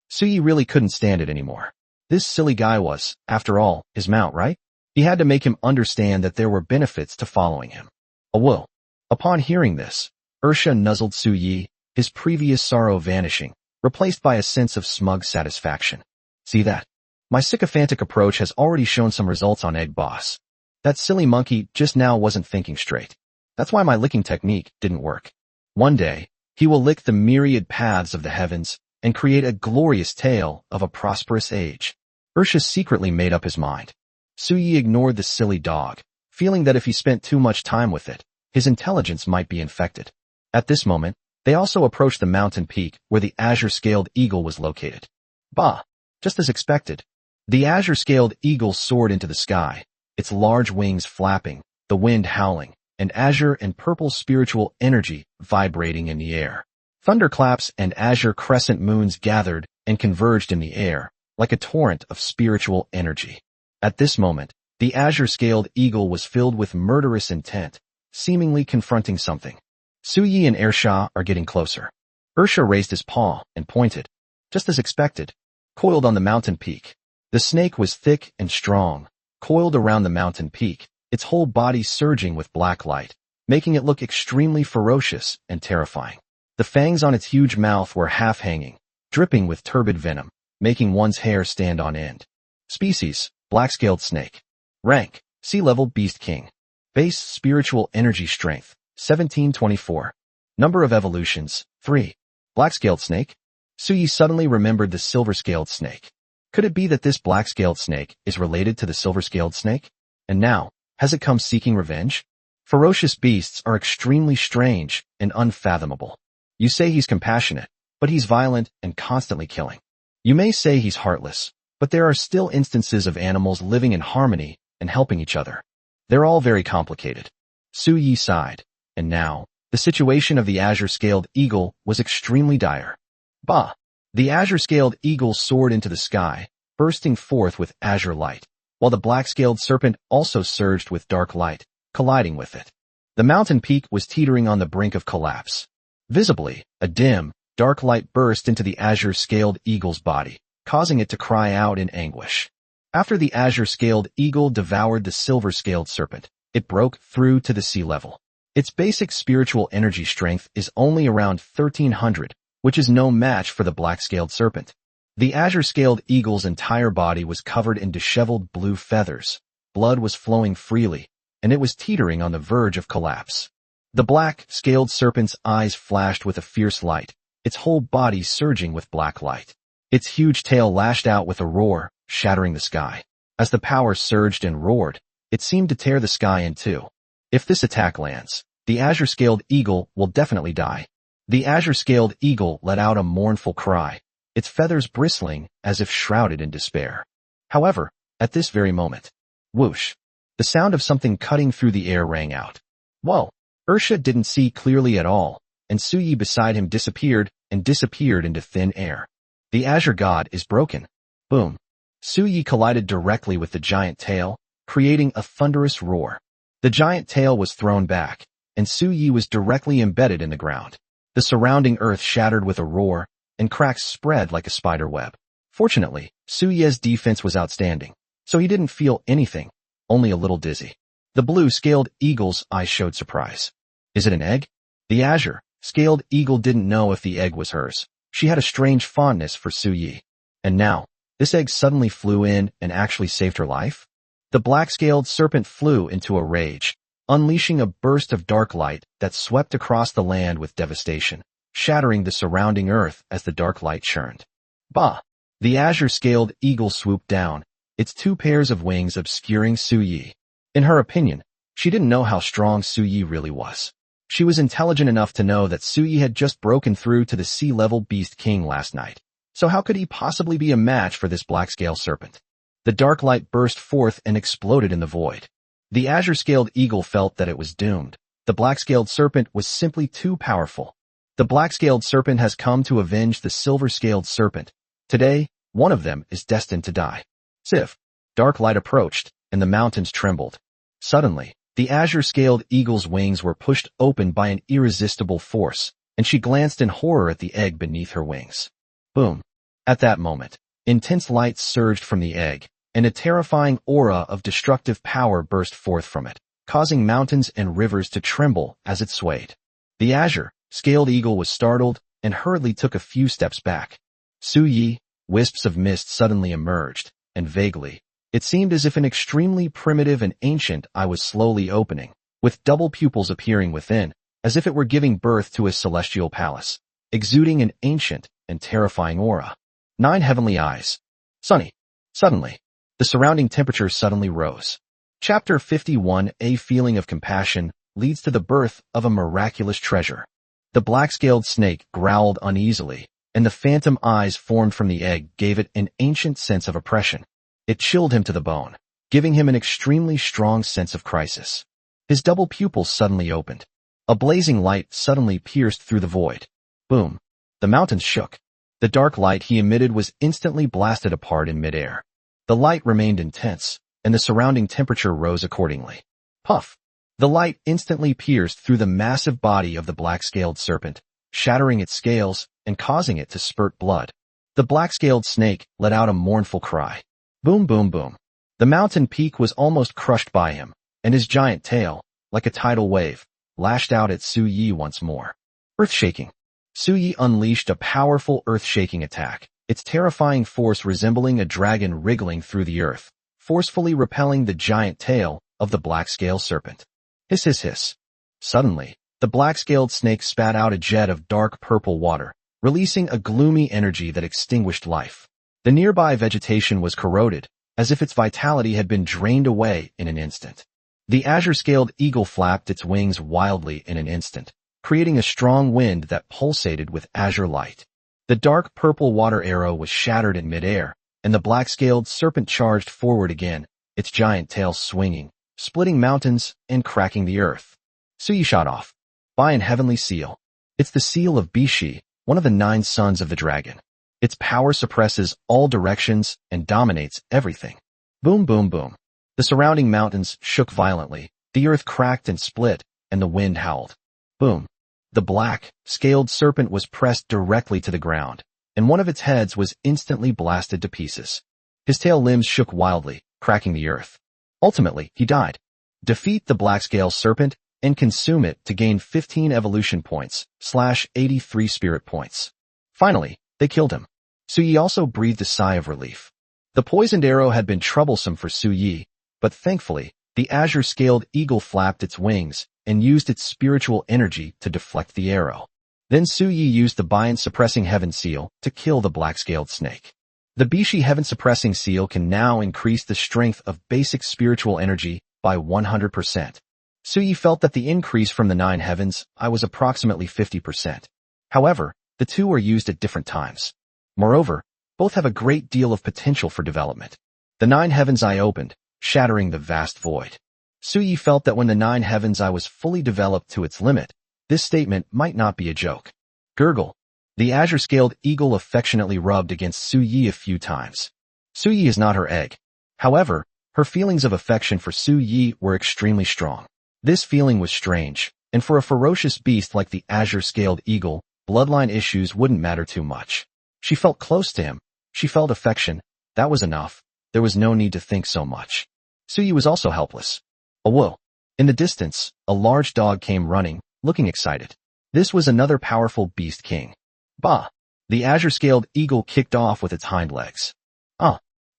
Su Yi really couldn't stand it anymore. This silly guy was, after all, his mount, right? He had to make him understand that there were benefits to following him. A woo. Upon hearing this, Ursha nuzzled Su Yi, his previous sorrow vanishing, replaced by a sense of smug satisfaction. See that? My sycophantic approach has already shown some results on Egg Boss. That silly monkey just now wasn't thinking straight. That's why my licking technique didn't work. One day, he will lick the myriad paths of the heavens and create a glorious tale of a prosperous age. Ursha secretly made up his mind. Su Yi ignored the silly dog, feeling that if he spent too much time with it, his intelligence might be infected. At this moment, they also approached the mountain peak where the azure-scaled eagle was located. Bah! Just as expected. The azure-scaled eagle soared into the sky, its large wings flapping, the wind howling, and azure and purple spiritual energy vibrating in the air. Thunderclaps and azure crescent moons gathered and converged in the air, like a torrent of spiritual energy. At this moment, the azure-scaled eagle was filled with murderous intent, seemingly confronting something. Su Yi and Ursha are getting closer. Ursha raised his paw and pointed. Just as expected, coiled on the mountain peak. The snake was thick and strong, coiled around the mountain peak, its whole body surging with black light, making it look extremely ferocious and terrifying. The fangs on its huge mouth were half-hanging, dripping with turbid venom, making one's hair stand on end. Species, black-scaled snake. Rank, SSS-Level Beast King. Base spiritual energy strength, 1724. Number of evolutions, 3. Black-scaled snake? Su Yi suddenly remembered the silver-scaled snake. Could it be that this black-scaled snake is related to the silver-scaled snake? And now, has it come seeking revenge? Ferocious beasts are extremely strange and unfathomable. You say he's compassionate, but he's violent and constantly killing. You may say he's heartless, but there are still instances of animals living in harmony and helping each other. They're all very complicated. Su Yi sighed, and now, the situation of the azure-scaled eagle was extremely dire. Bah! The azure-scaled eagle soared into the sky, bursting forth with azure light, while the black-scaled serpent also surged with dark light, colliding with it. The mountain peak was teetering on the brink of collapse. Visibly, a dim, dark light burst into the azure-scaled eagle's body, causing it to cry out in anguish. After the azure-scaled eagle devoured the silver-scaled serpent, it broke through to the sea level. Its basic spiritual energy strength is only around 1300, which is no match for the black-scaled serpent. The azure-scaled eagle's entire body was covered in disheveled blue feathers, blood was flowing freely, and it was teetering on the verge of collapse. The black-scaled serpent's eyes flashed with a fierce light, its whole body surging with black light. Its huge tail lashed out with a roar, shattering the sky. As the power surged and roared, it seemed to tear the sky in two. If this attack lands, the azure-scaled eagle will definitely die. The azure-scaled eagle let out a mournful cry, its feathers bristling as if shrouded in despair. However, at this very moment, whoosh, the sound of something cutting through the air rang out. Whoa! Ursha didn't see clearly at all, and Su Yi beside him disappeared into thin air. The azure god is broken. Boom. Su Yi collided directly with the giant tail, creating a thunderous roar. The giant tail was thrown back, and Su Yi was directly embedded in the ground. The surrounding earth shattered with a roar, and cracks spread like a spider web. Fortunately, Su Yi's defense was outstanding, so he didn't feel anything, only a little dizzy. The blue-scaled eagle's eyes showed surprise. Is it an egg? The azure-scaled eagle didn't know if the egg was hers. She had a strange fondness for Su Yi. And now, this egg suddenly flew in and actually saved her life? The black-scaled serpent flew into a rage, unleashing a burst of dark light that swept across the land with devastation. shattering the surrounding earth as the dark light churned. Bah! The azure-scaled eagle swooped down, its two pairs of wings obscuring Su Yi. In her opinion, she didn't know how strong Su Yi really was. She was intelligent enough to know that Su Yi had just broken through to the sea-level Beast King last night. So how could he possibly be a match for this black-scaled serpent? The dark light burst forth and exploded in the void. The azure-scaled eagle felt that it was doomed. The black-scaled serpent was simply too powerful. The black-scaled serpent has come to avenge the silver-scaled serpent. Today, one of them is destined to die. Sif. Dark light approached, and the mountains trembled. Suddenly, the azure-scaled eagle's wings were pushed open by an irresistible force, and she glanced in horror at the egg beneath her wings. Boom. At that moment, intense light surged from the egg, and a terrifying aura of destructive power burst forth from it, causing mountains and rivers to tremble as it swayed. The azure-scaled eagle was startled and hurriedly took a few steps back. Su Yi, wisps of mist suddenly emerged, and vaguely, it seemed as if an extremely primitive and ancient eye was slowly opening, with double pupils appearing within, as if it were giving birth to a celestial palace, exuding an ancient and terrifying aura. 9 heavenly eyes. Sunny. Suddenly, the surrounding temperature suddenly rose. Chapter 51. A feeling of compassion leads to the birth of a miraculous treasure. The black-scaled snake growled uneasily, and the phantom eyes formed from the egg gave it an ancient sense of oppression. It chilled him to the bone, giving him an extremely strong sense of crisis. His double pupils suddenly opened. A blazing light suddenly pierced through the void. Boom. The mountains shook. The dark light he emitted was instantly blasted apart in midair. The light remained intense, and the surrounding temperature rose accordingly. Puff! The light instantly pierced through the massive body of the black-scaled serpent, shattering its scales and causing it to spurt blood. The black-scaled snake let out a mournful cry. Boom, boom, boom. The mountain peak was almost crushed by him, and his giant tail, like a tidal wave, lashed out at Su Yi once more. Earth-shaking. Su Yi unleashed a powerful earth-shaking attack, its terrifying force resembling a dragon wriggling through the earth, forcefully repelling the giant tail of the black-scaled serpent. Hiss, hiss, hiss. Suddenly, the black-scaled snake spat out a jet of dark purple water, releasing a gloomy energy that extinguished life. The nearby vegetation was corroded, as if its vitality had been drained away in an instant. The azure-scaled eagle flapped its wings wildly in an instant, creating a strong wind that pulsated with azure light. The dark purple water arrow was shattered in midair, and the black-scaled serpent charged forward again, its giant tail swinging, splitting mountains and cracking the earth. Su Yi shot off. By an heavenly seal. It's the seal of Bishi, one of the 9 sons of the dragon. Its power suppresses all directions and dominates everything. Boom, boom, boom. The surrounding mountains shook violently, the earth cracked and split, and the wind howled. Boom. The black-scaled serpent was pressed directly to the ground, and one of its heads was instantly blasted to pieces. His tail limbs shook wildly, cracking the earth. Ultimately, he died. Defeat the black-scaled serpent and consume it to gain 15 evolution points, /83 spirit points. Finally, they killed him. Su Yi also breathed a sigh of relief. The poisoned arrow had been troublesome for Su Yi, but thankfully, the azure-scaled eagle flapped its wings and used its spiritual energy to deflect the arrow. Then Su Yi used the Bian-suppressing heaven seal to kill the black-scaled snake. The Bishi heaven-suppressing seal can now increase the strength of basic spiritual energy by 100%. Su Yi felt that the increase from the 9 heavens was approximately 50%. However, the two are used at different times. Moreover, both have a great deal of potential for development. The 9 heavens eye opened, shattering the vast void. Su Yi felt that when the 9 heavens eye was fully developed to its limit, this statement might not be a joke. Gurgle. The azure-scaled eagle affectionately rubbed against Su Yi a few times. Su Yi is not her egg. However, her feelings of affection for Su Yi were extremely strong. This feeling was strange, and for a ferocious beast like the azure-scaled eagle, bloodline issues wouldn't matter too much. She felt close to him. She felt affection. That was enough. There was no need to think so much. Su Yi was also helpless. Whoa. In the distance, a large dog came running, looking excited. This was another powerful beast king. Bah! The azure-scaled eagle kicked off with its hind legs.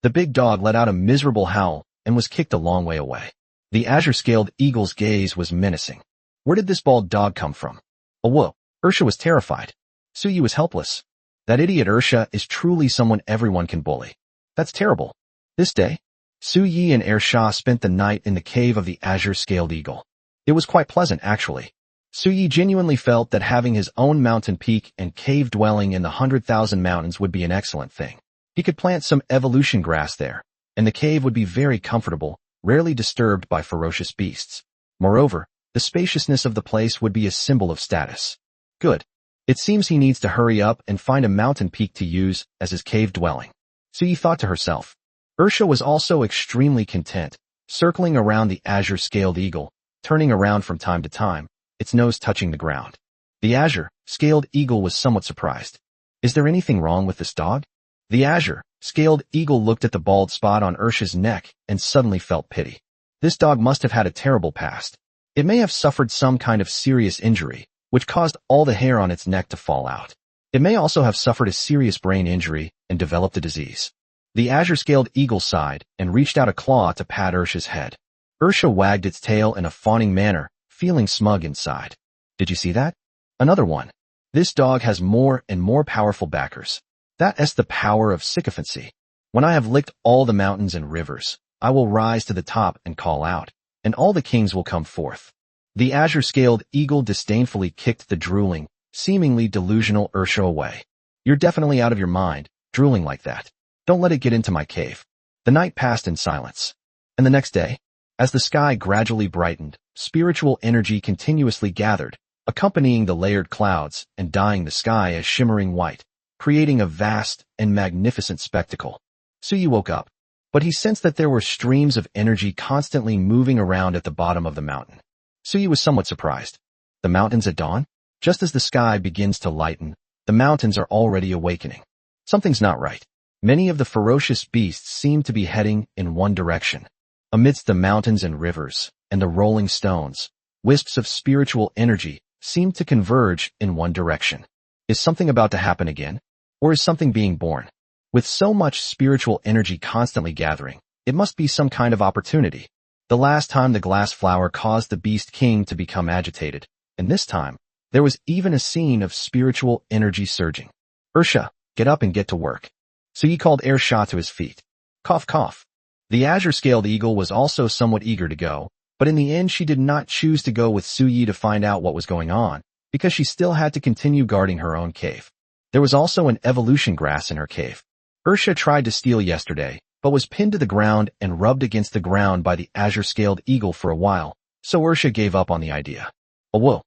The big dog let out a miserable howl and was kicked a long way away. The azure-scaled eagle's gaze was menacing. Where did this bald dog come from? Whoa! Ursha was terrified. Suyi was helpless. That idiot Ursha is truly someone everyone can bully. That's terrible. This day, Suyi and Ersha spent the night in the cave of the azure-scaled eagle. It was quite pleasant, actually. Suyi genuinely felt that having his own mountain peak and cave dwelling in the 100,000 mountains would be an excellent thing. He could plant some evolution grass there, and the cave would be very comfortable, rarely disturbed by ferocious beasts. Moreover, the spaciousness of the place would be a symbol of status. Good. It seems he needs to hurry up and find a mountain peak to use as his cave dwelling. Suyi thought to herself. Ursha was also extremely content, circling around the azure-scaled eagle, turning around from time to time, its nose touching the ground. The azure-scaled eagle was somewhat surprised. Is there anything wrong with this dog? The azure-scaled eagle looked at the bald spot on Ursha's neck and suddenly felt pity. This dog must have had a terrible past. It may have suffered some kind of serious injury, which caused all the hair on its neck to fall out. It may also have suffered a serious brain injury and developed a disease. The azure-scaled eagle sighed and reached out a claw to pat Ursha's head. Ursha wagged its tail in a fawning manner, feeling smug inside. Did you see that? Another one. This dog has more and more powerful backers. That's the power of sycophancy. When I have licked all the mountains and rivers, I will rise to the top and call out, and all the kings will come forth. The azure-scaled eagle disdainfully kicked the drooling, seemingly delusional Ursha away. You're definitely out of your mind, drooling like that. Don't let it get into my cave. The night passed in silence. And the next day, as the sky gradually brightened, spiritual energy continuously gathered, accompanying the layered clouds and dyeing the sky as shimmering white, creating a vast and magnificent spectacle. Suyi woke up, but he sensed that there were streams of energy constantly moving around at the bottom of the mountain. Suyi was somewhat surprised. The mountains at dawn? Just as the sky begins to lighten, the mountains are already awakening. Something's not right. Many of the ferocious beasts seem to be heading in one direction. Amidst the mountains and rivers, and the rolling stones, wisps of spiritual energy seem to converge in one direction. Is something about to happen again? Or is something being born? With so much spiritual energy constantly gathering, it must be some kind of opportunity. The last time the glass flower caused the beast king to become agitated, and this time, there was even a scene of spiritual energy surging. Ursha, get up and get to work. So he called Ersha to his feet. Cough, cough. The azure-scaled eagle was also somewhat eager to go, but in the end she did not choose to go with Suyi to find out what was going on, because she still had to continue guarding her own cave. There was also an evolution grass in her cave. Ursha tried to steal yesterday, but was pinned to the ground and rubbed against the ground by the azure-scaled eagle for a while, so Ursha gave up on the idea. Oh whoa.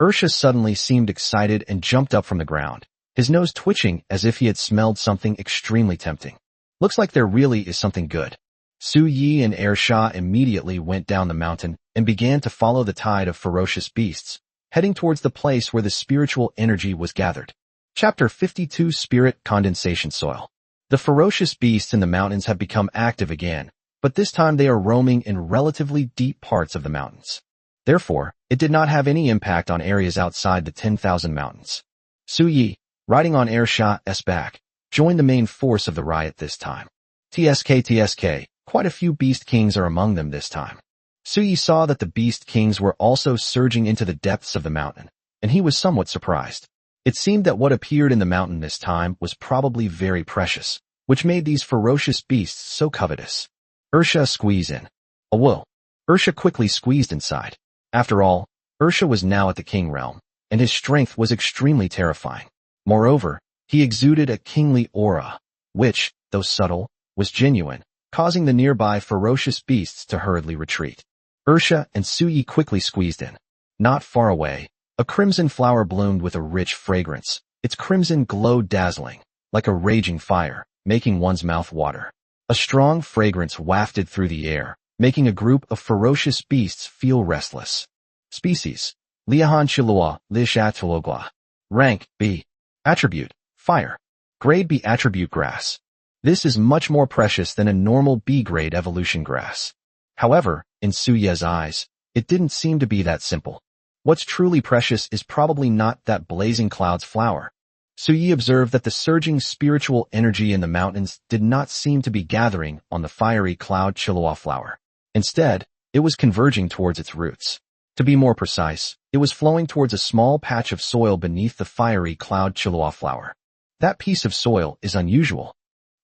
Ursha suddenly seemed excited and jumped up from the ground, his nose twitching as if he had smelled something extremely tempting. Looks like there really is something good. Suyi and Ersha immediately went down the mountain and began to follow the tide of ferocious beasts, heading towards the place where the spiritual energy was gathered. Chapter 52 Spirit Condensation Soil. The ferocious beasts in the mountains have become active again, but this time they are roaming in relatively deep parts of the mountains. Therefore, it did not have any impact on areas outside the 10,000 mountains. Suyi, riding on Ersha's back, joined the main force of the riot this time. TSK, quite a few beast kings are among them this time. Suyi saw that the beast kings were also surging into the depths of the mountain, and he was somewhat surprised. It seemed that what appeared in the mountain this time was probably very precious, which made these ferocious beasts so covetous. Ursha squeeze in. Oh whoa. Ursha quickly squeezed inside. After all, Ursha was now at the king realm, and his strength was extremely terrifying. Moreover, he exuded a kingly aura, which, though subtle, was genuine, causing the nearby ferocious beasts to hurriedly retreat. Ursha and Suyi quickly squeezed in. Not far away, a crimson flower bloomed with a rich fragrance. Its crimson glowed dazzling, like a raging fire, making one's mouth water. A strong fragrance wafted through the air, making a group of ferocious beasts feel restless. Species: Liahan Chilua, Lishatulogla. Rank: B. Attribute: Fire. Grade: B attribute grass. This is much more precious than a normal B-grade evolution grass. However, in Suye's eyes, it didn't seem to be that simple. What's truly precious is probably not that blazing cloud's flower. Suyi observed that the surging spiritual energy in the mountains did not seem to be gathering on the fiery cloud Chilua flower. Instead, it was converging towards its roots. To be more precise, it was flowing towards a small patch of soil beneath the fiery cloud chilua flower. That piece of soil is unusual.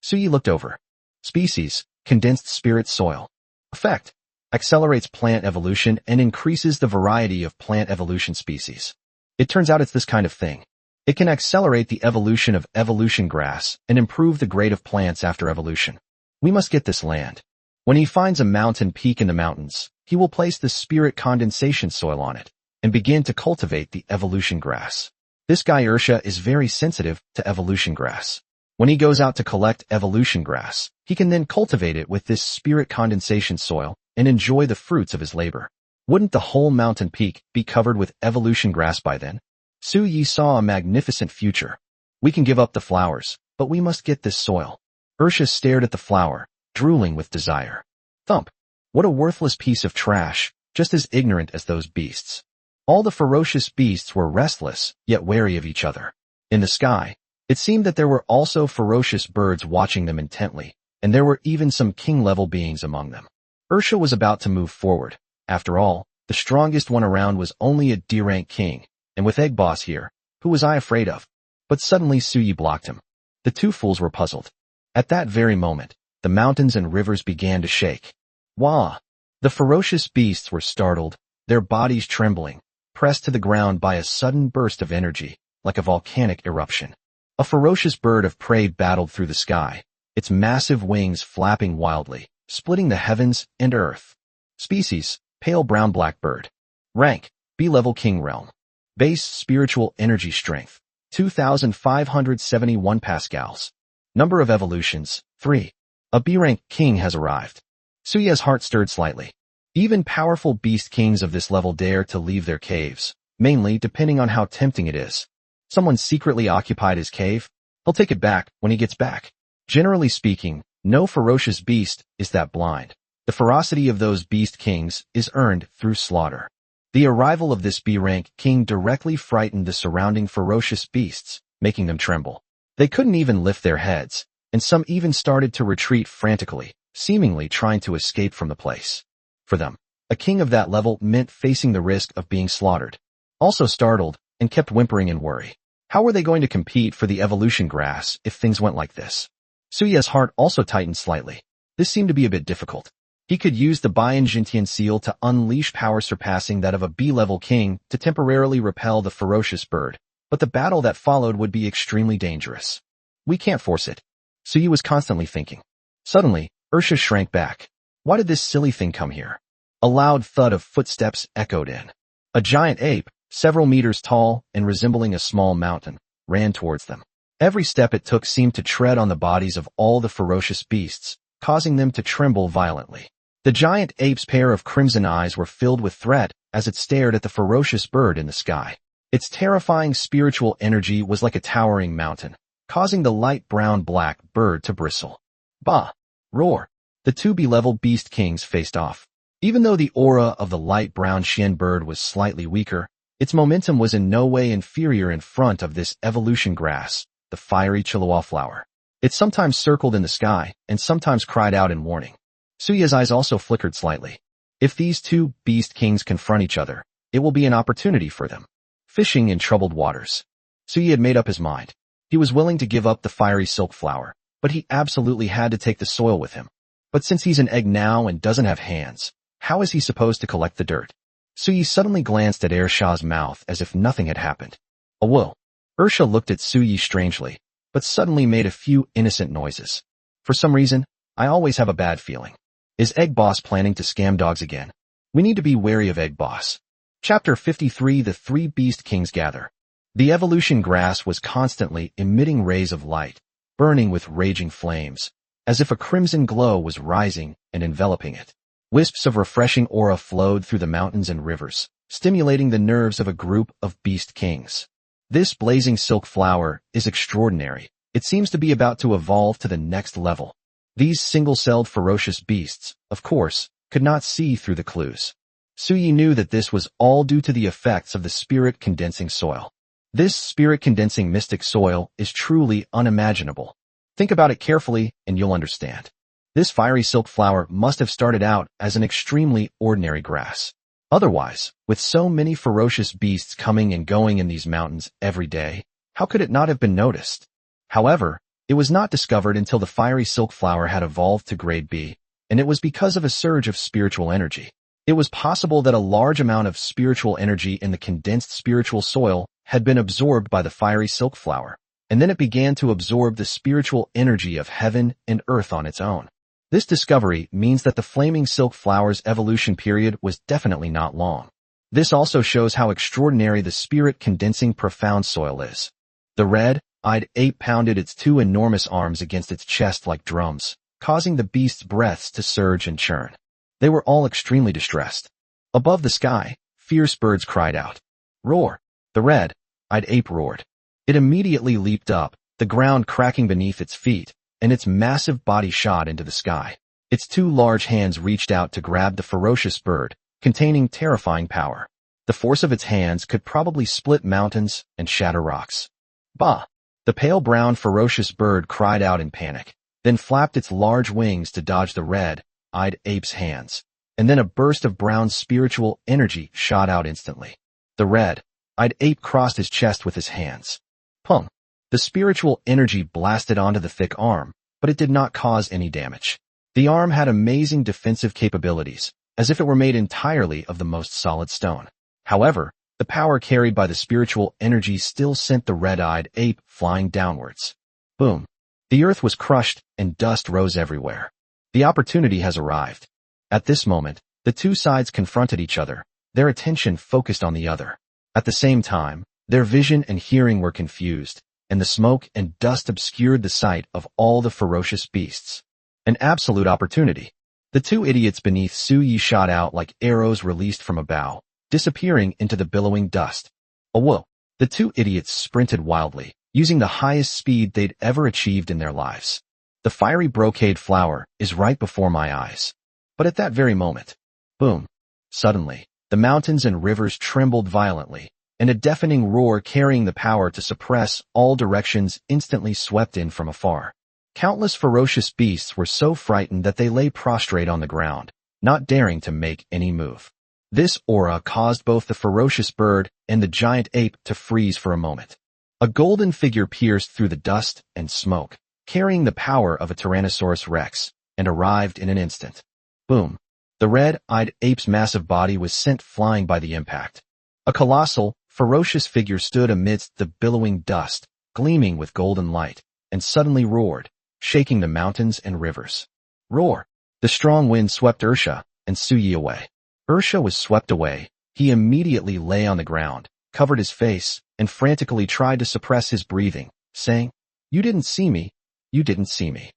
Suyi looked over. Species, condensed spirit soil. Effect. Accelerates plant evolution and increases the variety of plant evolution species. It turns out it's this kind of thing. It can accelerate the evolution of evolution grass and improve the grade of plants after evolution. We must get this land. When he finds a mountain peak in the mountains, he will place the spirit condensation soil on it and begin to cultivate the evolution grass. This guy Ursha is very sensitive to evolution grass. When he goes out to collect evolution grass, he can then cultivate it with this spirit condensation soil and enjoy the fruits of his labor. Wouldn't the whole mountain peak be covered with evolution grass by then? Su Yi saw a magnificent future. We can give up the flowers, but we must get this soil. Ursha stared at the flower, drooling with desire. Thump! What a worthless piece of trash, just as ignorant as those beasts. All the ferocious beasts were restless, yet wary of each other. In the sky, it seemed that there were also ferocious birds watching them intently, and there were even some king-level beings among them. Ursha was about to move forward. After all, the strongest one around was only a D-rank king, and with Egg Boss here, who was I afraid of? But suddenly Suyi blocked him. The two fools were puzzled. At that very moment, the mountains and rivers began to shake. Wah! The ferocious beasts were startled, their bodies trembling, pressed to the ground by a sudden burst of energy, like a volcanic eruption. A ferocious bird of prey battled through the sky, its massive wings flapping wildly, splitting the heavens and earth. Species, pale brown black bird. Rank, B-level king realm. Base spiritual energy strength, 2,571 pascals. Number of evolutions, 3. A B-rank king has arrived. Suya's heart stirred slightly. Even powerful beast kings of this level dare to leave their caves, mainly depending on how tempting it is. Someone secretly occupied his cave. He'll take it back when he gets back. Generally speaking, no ferocious beast is that blind. The ferocity of those beast kings is earned through slaughter. The arrival of this B-rank king directly frightened the surrounding ferocious beasts, making them tremble. They couldn't even lift their heads, and some even started to retreat frantically, seemingly trying to escape from the place. For them, a king of that level meant facing the risk of being slaughtered. Also startled, and kept whimpering in worry. How were they going to compete for the evolution grass if things went like this? Suya's heart also tightened slightly. This seemed to be a bit difficult. He could use the Bian Jintian seal to unleash power surpassing that of a B-level king to temporarily repel the ferocious bird, but the battle that followed would be extremely dangerous. We can't force it. Suyi was constantly thinking. Suddenly, Ursha shrank back. Why did this silly thing come here? A loud thud of footsteps echoed in. A giant ape, several meters tall and resembling a small mountain, ran towards them. Every step it took seemed to tread on the bodies of all the ferocious beasts, causing them to tremble violently. The giant ape's pair of crimson eyes were filled with threat as it stared at the ferocious bird in the sky. Its terrifying spiritual energy was like a towering mountain, causing the light brown-black bird to bristle. Bah! Roar! The two B-level beast kings faced off. Even though the aura of the light brown Xian bird was slightly weaker, its momentum was in no way inferior in front of this evolution grass, the fiery chilua flower. It sometimes circled in the sky and sometimes cried out in warning. Suya's eyes also flickered slightly. If these two beast kings confront each other, it will be an opportunity for them. Fishing in troubled waters. Suya had made up his mind. He was willing to give up the fiery silk flower, but he absolutely had to take the soil with him. But since he's an egg now and doesn't have hands, how is he supposed to collect the dirt? Suyi suddenly glanced at Ershaw's mouth as if nothing had happened. Whoa! Ursha looked at Suyi strangely, but suddenly made a few innocent noises. For some reason, I always have a bad feeling. Is Egg Boss planning to scam dogs again? We need to be wary of Egg Boss. Chapter 53 The Three Beast Kings Gather. The evolution grass was constantly emitting rays of light, burning with raging flames, as if a crimson glow was rising and enveloping it. Wisps of refreshing aura flowed through the mountains and rivers, stimulating the nerves of a group of beast kings. This blazing silk flower is extraordinary. It seems to be about to evolve to the next level. These single-celled ferocious beasts, of course, could not see through the clues. Suyi knew that this was all due to the effects of the spirit-condensing soil. This spirit-condensing mystic soil is truly unimaginable. Think about it carefully and you'll understand. This fiery silk flower must have started out as an extremely ordinary grass. Otherwise, with so many ferocious beasts coming and going in these mountains every day, how could it not have been noticed? However, it was not discovered until the fiery silk flower had evolved to grade B, and it was because of a surge of spiritual energy. It was possible that a large amount of spiritual energy in the condensed spiritual soil had been absorbed by the fiery silk flower, and then it began to absorb the spiritual energy of heaven and earth on its own. This discovery means that the flaming silk flower's evolution period was definitely not long. This also shows how extraordinary the spirit-condensing profound soil is. The red-eyed ape pounded its two enormous arms against its chest like drums, causing the beast's breaths to surge and churn. They were all extremely distressed. Above the sky, fierce birds cried out. Roar! The red-eyed ape roared. It immediately leaped up, the ground cracking beneath its feet, and its massive body shot into the sky. Its two large hands reached out to grab the ferocious bird, containing terrifying power. The force of its hands could probably split mountains and shatter rocks. Bah! The pale brown ferocious bird cried out in panic, then flapped its large wings to dodge the red-eyed ape's hands, and then a burst of brown spiritual energy shot out instantly. The red-eyed ape crossed his chest with his hands. Pung! The spiritual energy blasted onto the thick arm, but it did not cause any damage. The arm had amazing defensive capabilities, as if it were made entirely of the most solid stone. However, the power carried by the spiritual energy still sent the red-eyed ape flying downwards. Boom! The earth was crushed and dust rose everywhere. The opportunity has arrived. At this moment, the two sides confronted each other, their attention focused on the other. At the same time, their vision and hearing were confused, and the smoke and dust obscured the sight of all the ferocious beasts. An absolute opportunity. The two idiots beneath Su Yi shot out like arrows released from a bow, disappearing into the billowing dust. Whoa! The two idiots sprinted wildly, using the highest speed they'd ever achieved in their lives. The fiery brocade flower is right before my eyes. But at that very moment, boom! Suddenly, the mountains and rivers trembled violently, and a deafening roar carrying the power to suppress all directions instantly swept in from afar. Countless ferocious beasts were so frightened that they lay prostrate on the ground, not daring to make any move. This aura caused both the ferocious bird and the giant ape to freeze for a moment. A golden figure pierced through the dust and smoke, carrying the power of a Tyrannosaurus Rex, and arrived in an instant. Boom! The red-eyed ape's massive body was sent flying by the impact. A colossal, ferocious figure stood amidst the billowing dust, gleaming with golden light, and suddenly roared, shaking the mountains and rivers. Roar! The strong wind swept Ursha and Su Yi away. Ursha was swept away. He immediately lay on the ground, covered his face, and frantically tried to suppress his breathing, saying, "You didn't see me. You didn't see me."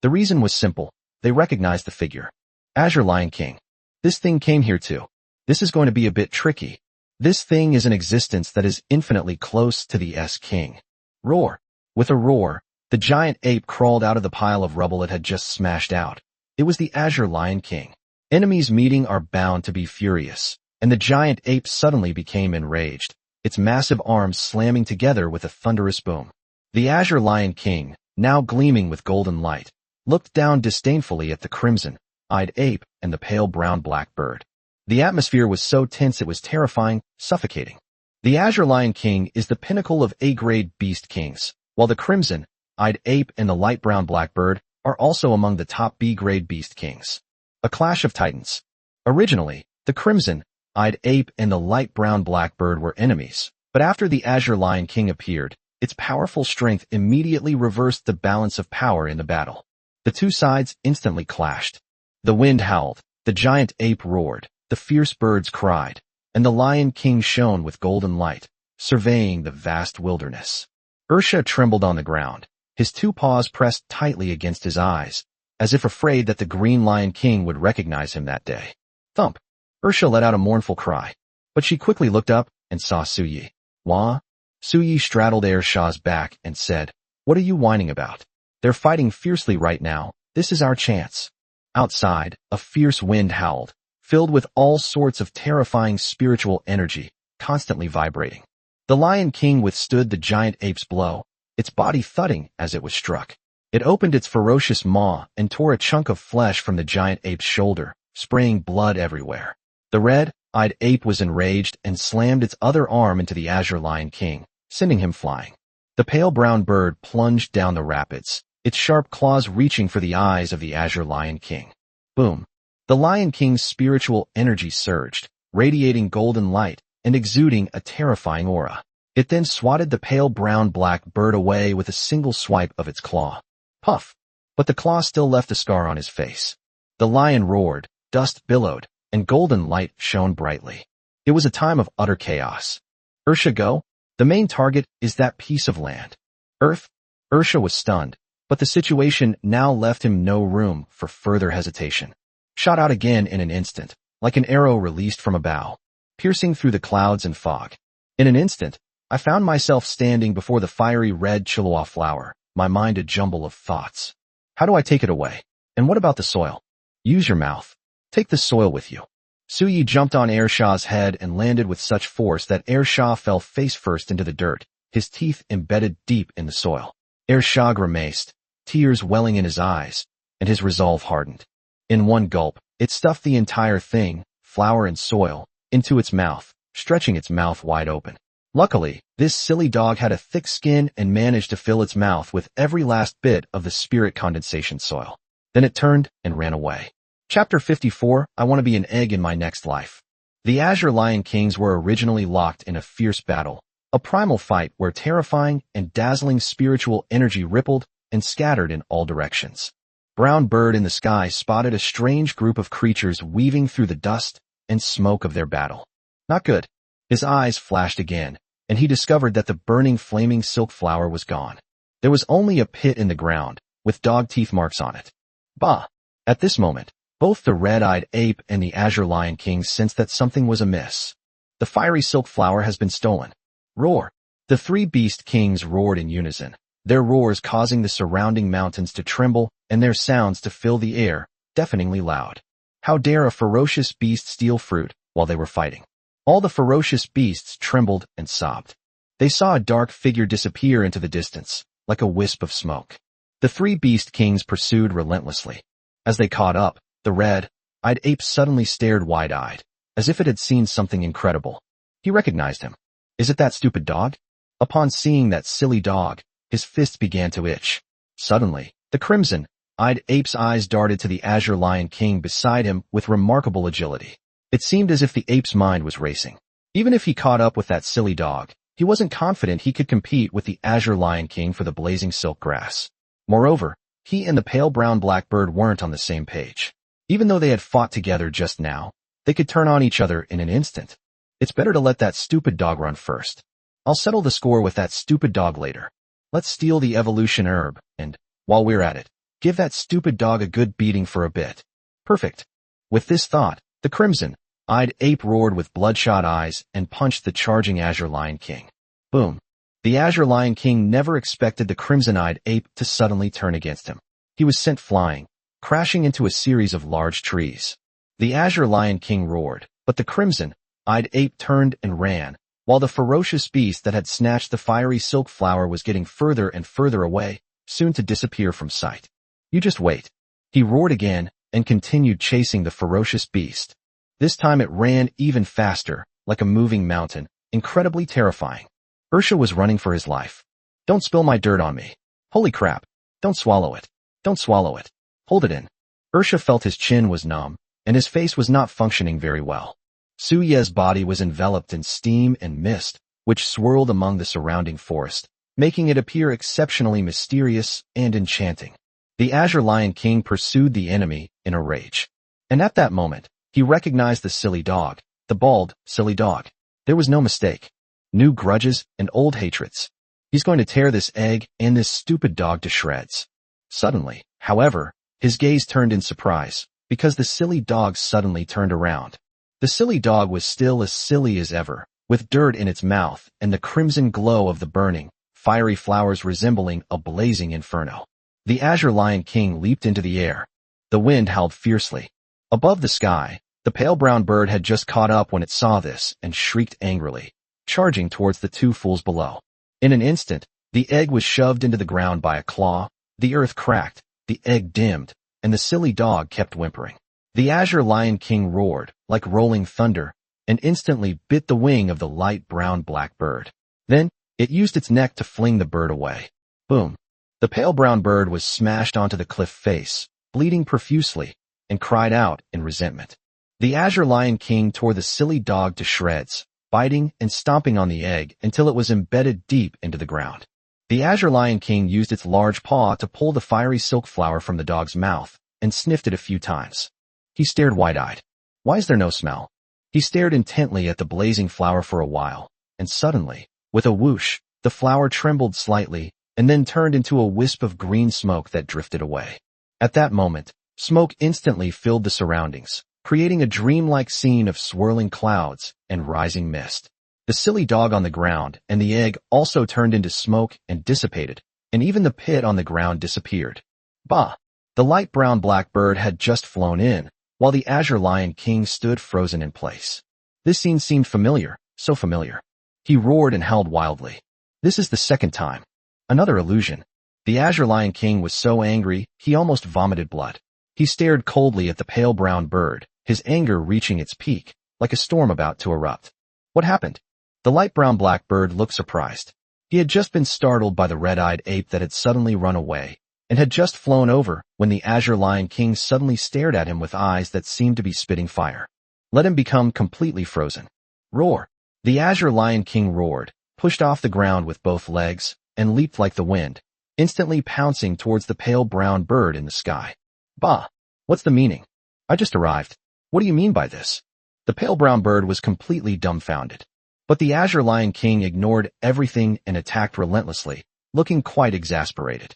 The reason was simple. They recognized the figure. Azure Lion King. This thing came here too. This is going to be a bit tricky. This thing is an existence that is infinitely close to the S-King. Roar! With a roar, the giant ape crawled out of the pile of rubble it had just smashed out. It was the Azure Lion King. Enemies meeting are bound to be furious, and the giant ape suddenly became enraged, its massive arms slamming together with a thunderous boom. The Azure Lion King, now gleaming with golden light, looked down disdainfully at the crimson-eyed ape and the pale brown-black bird. The atmosphere was so tense it was terrifying, suffocating. The Azure Lion King is the pinnacle of A-grade beast kings, while the crimson-eyed ape and the light brown blackbird are also among the top B-grade beast kings. A clash of titans. Originally, the crimson-eyed ape and the light brown blackbird were enemies, but after the Azure Lion King appeared, its powerful strength immediately reversed the balance of power in the battle. The two sides instantly clashed. The wind howled, the giant ape roared, the fierce birds cried, and the Lion King shone with golden light, surveying the vast wilderness. Ursha trembled on the ground, his two paws pressed tightly against his eyes, as if afraid that the Green Lion King would recognize him that day. Thump! Ursha let out a mournful cry, but she quickly looked up and saw Su Yi. Wah? Su Yi straddled Ursha's back and said, "What are you whining about? They're fighting fiercely right now. This is our chance." Outside, a fierce wind howled, filled with all sorts of terrifying spiritual energy, constantly vibrating. The Lion King withstood the giant ape's blow, its body thudding as it was struck. It opened its ferocious maw and tore a chunk of flesh from the giant ape's shoulder, spraying blood everywhere. The red Eyed Ape was enraged and slammed its other arm into the Azure Lion King, sending him flying. The pale brown bird plunged down the rapids, its sharp claws reaching for the eyes of the Azure Lion King. Boom! The Lion King's spiritual energy surged, radiating golden light and exuding a terrifying aura. It then swatted the pale brown-black bird away with a single swipe of its claw. Puff! But the claw still left a scar on his face. The lion roared, dust billowed, and golden light shone brightly. It was a time of utter chaos. Ursha, go! The main target is that piece of land. Earth? Ursha was stunned, but the situation now left him no room for further hesitation. Shot out again in an instant, like an arrow released from a bow, piercing through the clouds and fog. In an instant, I found myself standing before the fiery red Chihuahua flower, my mind a jumble of thoughts. How do I take it away? And what about the soil? Use your mouth. Take the soil with you. Suyi jumped on Ershaw's head and landed with such force that Ershaw fell face first into the dirt, his teeth embedded deep in the soil. Ershaw grimaced, tears welling in his eyes, and his resolve hardened. In one gulp, it stuffed the entire thing, flour and soil, into its mouth, stretching its mouth wide open. Luckily, this silly dog had a thick skin and managed to fill its mouth with every last bit of the spirit condensation soil. Then it turned and ran away. Chapter 54, I want to be an egg in my next life. The Azure Lion Kings were originally locked in a fierce battle, a primal fight where terrifying and dazzling spiritual energy rippled and scattered in all directions. Brown Bird in the sky spotted a strange group of creatures weaving through the dust and smoke of their battle. Not good. His eyes flashed again, and he discovered that the burning flaming silk flower was gone. There was only a pit in the ground, with dog teeth marks on it. Bah! At this moment, both the red-eyed ape and the Azure Lion King sensed that something was amiss. The fiery silk flower has been stolen. Roar! The three beast kings roared in unison, their roars causing the surrounding mountains to tremble and their sounds to fill the air, deafeningly loud. How dare a ferocious beast steal fruit while they were fighting? All the ferocious beasts trembled and sobbed. They saw a dark figure disappear into the distance, like a wisp of smoke. The three beast kings pursued relentlessly. As they caught up, the red-eyed ape suddenly stared wide-eyed, as if it had seen something incredible. He recognized him. Is it that stupid dog? Upon seeing that silly dog, his fists began to itch. Suddenly, the crimson-eyed ape's eyes darted to the Azure Lion King beside him with remarkable agility. It seemed as if the ape's mind was racing. Even if he caught up with that silly dog, he wasn't confident he could compete with the Azure Lion King for the blazing silk grass. Moreover, he and the pale brown blackbird weren't on the same page. Even though they had fought together just now, they could turn on each other in an instant. It's better to let that stupid dog run first. I'll settle the score with that stupid dog later. Let's steal the evolution herb, and, while we're at it, give that stupid dog a good beating for a bit. Perfect. With this thought, the crimson-eyed ape roared with bloodshot eyes and punched the charging Azure Lion King. Boom. The Azure Lion King never expected the crimson-eyed ape to suddenly turn against him. He was sent flying, crashing into a series of large trees. The Azure Lion King roared, but the crimson-eyed ape turned and ran, while the ferocious beast that had snatched the fiery silk flower was getting further and further away, soon to disappear from sight. You just wait. He roared again and continued chasing the ferocious beast. This time it ran even faster, like a moving mountain, incredibly terrifying. Ursha was running for his life. Don't spill my dirt on me. Holy crap. Don't swallow it. Don't swallow it. Hold it in. Ursha felt his chin was numb, and his face was not functioning very well. Suye's body was enveloped in steam and mist, which swirled among the surrounding forest, making it appear exceptionally mysterious and enchanting. The Azure Lion King pursued the enemy in a rage. And at that moment, he recognized the silly dog, the bald, silly dog. There was no mistake. New grudges and old hatreds. He's going to tear this egg and this stupid dog to shreds. Suddenly, however, his gaze turned in surprise, because the silly dog suddenly turned around. The silly dog was still as silly as ever, with dirt in its mouth and the crimson glow of the burning, fiery flowers resembling a blazing inferno. The Azure Lion King leaped into the air. The wind howled fiercely. Above the sky, the pale brown bird had just caught up when it saw this and shrieked angrily, charging towards the two fools below. In an instant, the egg was shoved into the ground by a claw, the earth cracked, the egg dimmed, and the silly dog kept whimpering. The Azure Lion King roared, like rolling thunder, and instantly bit the wing of the light brown black bird. Then, it used its neck to fling the bird away. Boom. The pale brown bird was smashed onto the cliff face, bleeding profusely, and cried out in resentment. The Azure Lion King tore the silly dog to shreds, biting and stomping on the egg until it was embedded deep into the ground. The Azure Lion King used its large paw to pull the fiery silk flower from the dog's mouth and sniffed it a few times. He stared wide-eyed. Why is there no smell? He stared intently at the blazing flower for a while, and suddenly, with a whoosh, the flower trembled slightly and then turned into a wisp of green smoke that drifted away. At that moment, smoke instantly filled the surroundings, creating a dreamlike scene of swirling clouds and rising mist. The silly dog on the ground and the egg also turned into smoke and dissipated, and even the pit on the ground disappeared. Bah! The light brown black bird had just flown in, while the Azure Lion King stood frozen in place. This scene seemed familiar, so familiar. He roared and howled wildly. This is the second time. Another illusion. The Azure Lion King was so angry, he almost vomited blood. He stared coldly at the pale brown bird, his anger reaching its peak, like a storm about to erupt. What happened? The light brown black bird looked surprised. He had just been startled by the red-eyed ape that had suddenly run away, and had just flown over when the Azure Lion King suddenly stared at him with eyes that seemed to be spitting fire. Let him become completely frozen. Roar! The Azure Lion King roared, pushed off the ground with both legs, and leaped like the wind, instantly pouncing towards the pale brown bird in the sky. Bah! What's the meaning? I just arrived. What do you mean by this? The pale brown bird was completely dumbfounded. But the Azure Lion King ignored everything and attacked relentlessly, looking quite exasperated.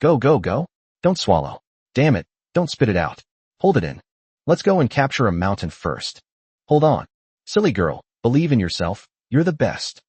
Go, go, go. Don't swallow. Damn it, don't spit it out. Hold it in. Let's go and capture a mountain first. Hold on. Silly girl, believe in yourself, you're the best.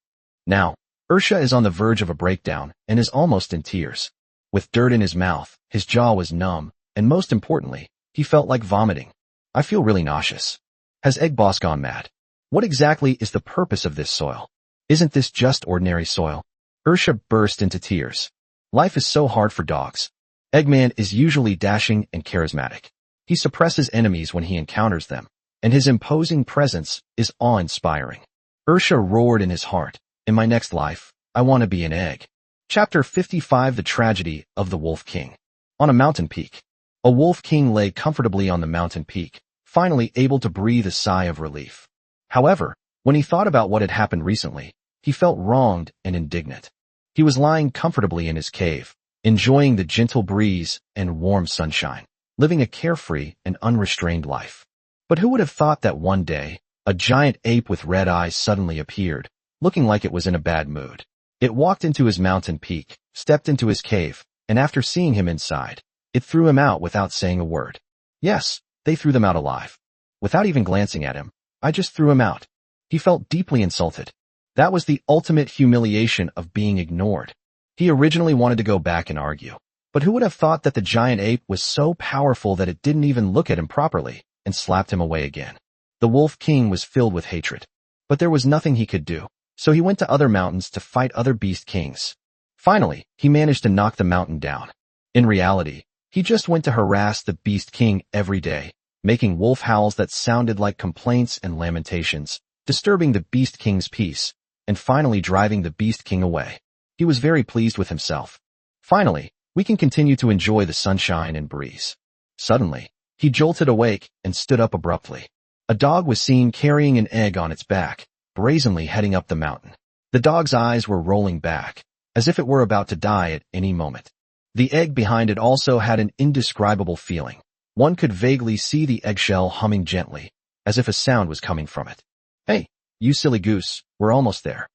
Now, Ursha is on the verge of a breakdown and is almost in tears. With dirt in his mouth, his jaw was numb, and most importantly, he felt like vomiting. I feel really nauseous. Has Egg Boss gone mad? What exactly is the purpose of this soil? Isn't this just ordinary soil? Ursha burst into tears. Life is so hard for dogs. Eggman is usually dashing and charismatic. He suppresses enemies when he encounters them, and his imposing presence is awe-inspiring. Ursha roared in his heart, in my next life, I want to be an egg. Chapter 55 The Tragedy of the Wolf King. On a mountain peak. A wolf king lay comfortably on the mountain peak, finally able to breathe a sigh of relief. However, when he thought about what had happened recently, he felt wronged and indignant. He was lying comfortably in his cave, enjoying the gentle breeze and warm sunshine, living a carefree and unrestrained life. But who would have thought that one day, a giant ape with red eyes suddenly appeared, looking like it was in a bad mood. It walked into his mountain peak, stepped into his cave, and after seeing him inside, it threw him out without saying a word. Yes, they threw them out alive. Without even glancing at him, I just threw him out. He felt deeply insulted. That was the ultimate humiliation of being ignored. He originally wanted to go back and argue. But who would have thought that the giant ape was so powerful that it didn't even look at him properly and slapped him away again? The Wolf King was filled with hatred. But there was nothing he could do, so he went to other mountains to fight other beast kings. Finally, he managed to knock the mountain down. In reality, he just went to harass the beast king every day, making wolf howls that sounded like complaints and lamentations, disturbing the beast king's peace, and finally driving the beast king away. He was very pleased with himself. Finally, we can continue to enjoy the sunshine and breeze. Suddenly, he jolted awake and stood up abruptly. A dog was seen carrying an egg on its back, brazenly heading up the mountain. The dog's eyes were rolling back, as if it were about to die at any moment. The egg behind it also had an indescribable feeling. One could vaguely see the eggshell humming gently, as if a sound was coming from it. Hey, you silly goose, we're almost there.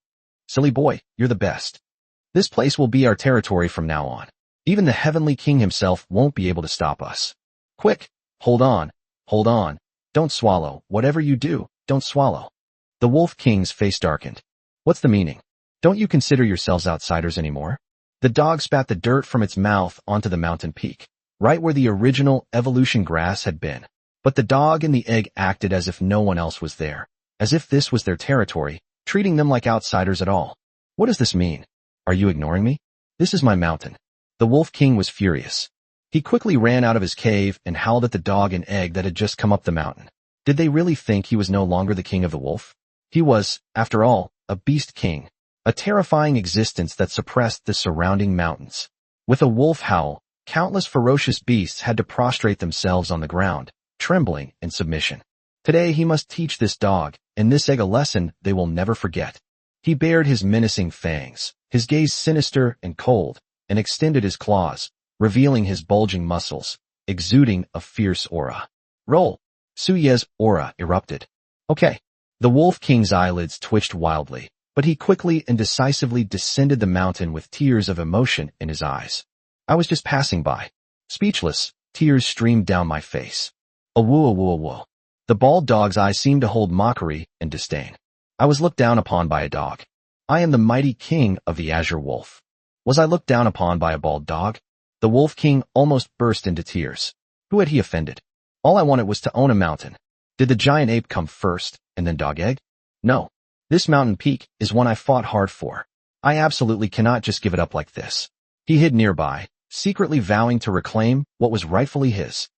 Silly boy, you're the best. This place will be our territory from now on. Even the Heavenly King himself won't be able to stop us. Quick, hold on, don't swallow, whatever you do, don't swallow. The Wolf King's face darkened. What's the meaning? Don't you consider yourselves outsiders anymore? The dog spat the dirt from its mouth onto the mountain peak, right where the original evolution grass had been. But the dog and the egg acted as if no one else was there, as if this was their territory, treating them like outsiders at all. What does this mean? Are you ignoring me? This is my mountain. The Wolf King was furious. He quickly ran out of his cave and howled at the dog and egg that had just come up the mountain. Did they really think he was no longer the king of the wolf? He was, after all, a beast king, a terrifying existence that suppressed the surrounding mountains. With a wolf howl, countless ferocious beasts had to prostrate themselves on the ground, trembling in submission. Today he must teach this dog and this egg a lesson they will never forget. He bared his menacing fangs, his gaze sinister and cold, and extended his claws, revealing his bulging muscles, exuding a fierce aura. Roll! Suye's aura erupted. Okay. The Wolf King's eyelids twitched wildly, but he quickly and decisively descended the mountain with tears of emotion in his eyes. I was just passing by. Speechless, tears streamed down my face. Awoo. The bald dog's eyes seemed to hold mockery and disdain. I was looked down upon by a dog. I am the mighty king of the Azure Wolf. Was I looked down upon by a bald dog? The Wolf King almost burst into tears. Who had he offended? All I wanted was to own a mountain. Did the giant ape come first, and then dog egg? No. This mountain peak is one I fought hard for. I absolutely cannot just give it up like this. He hid nearby, secretly vowing to reclaim what was rightfully his.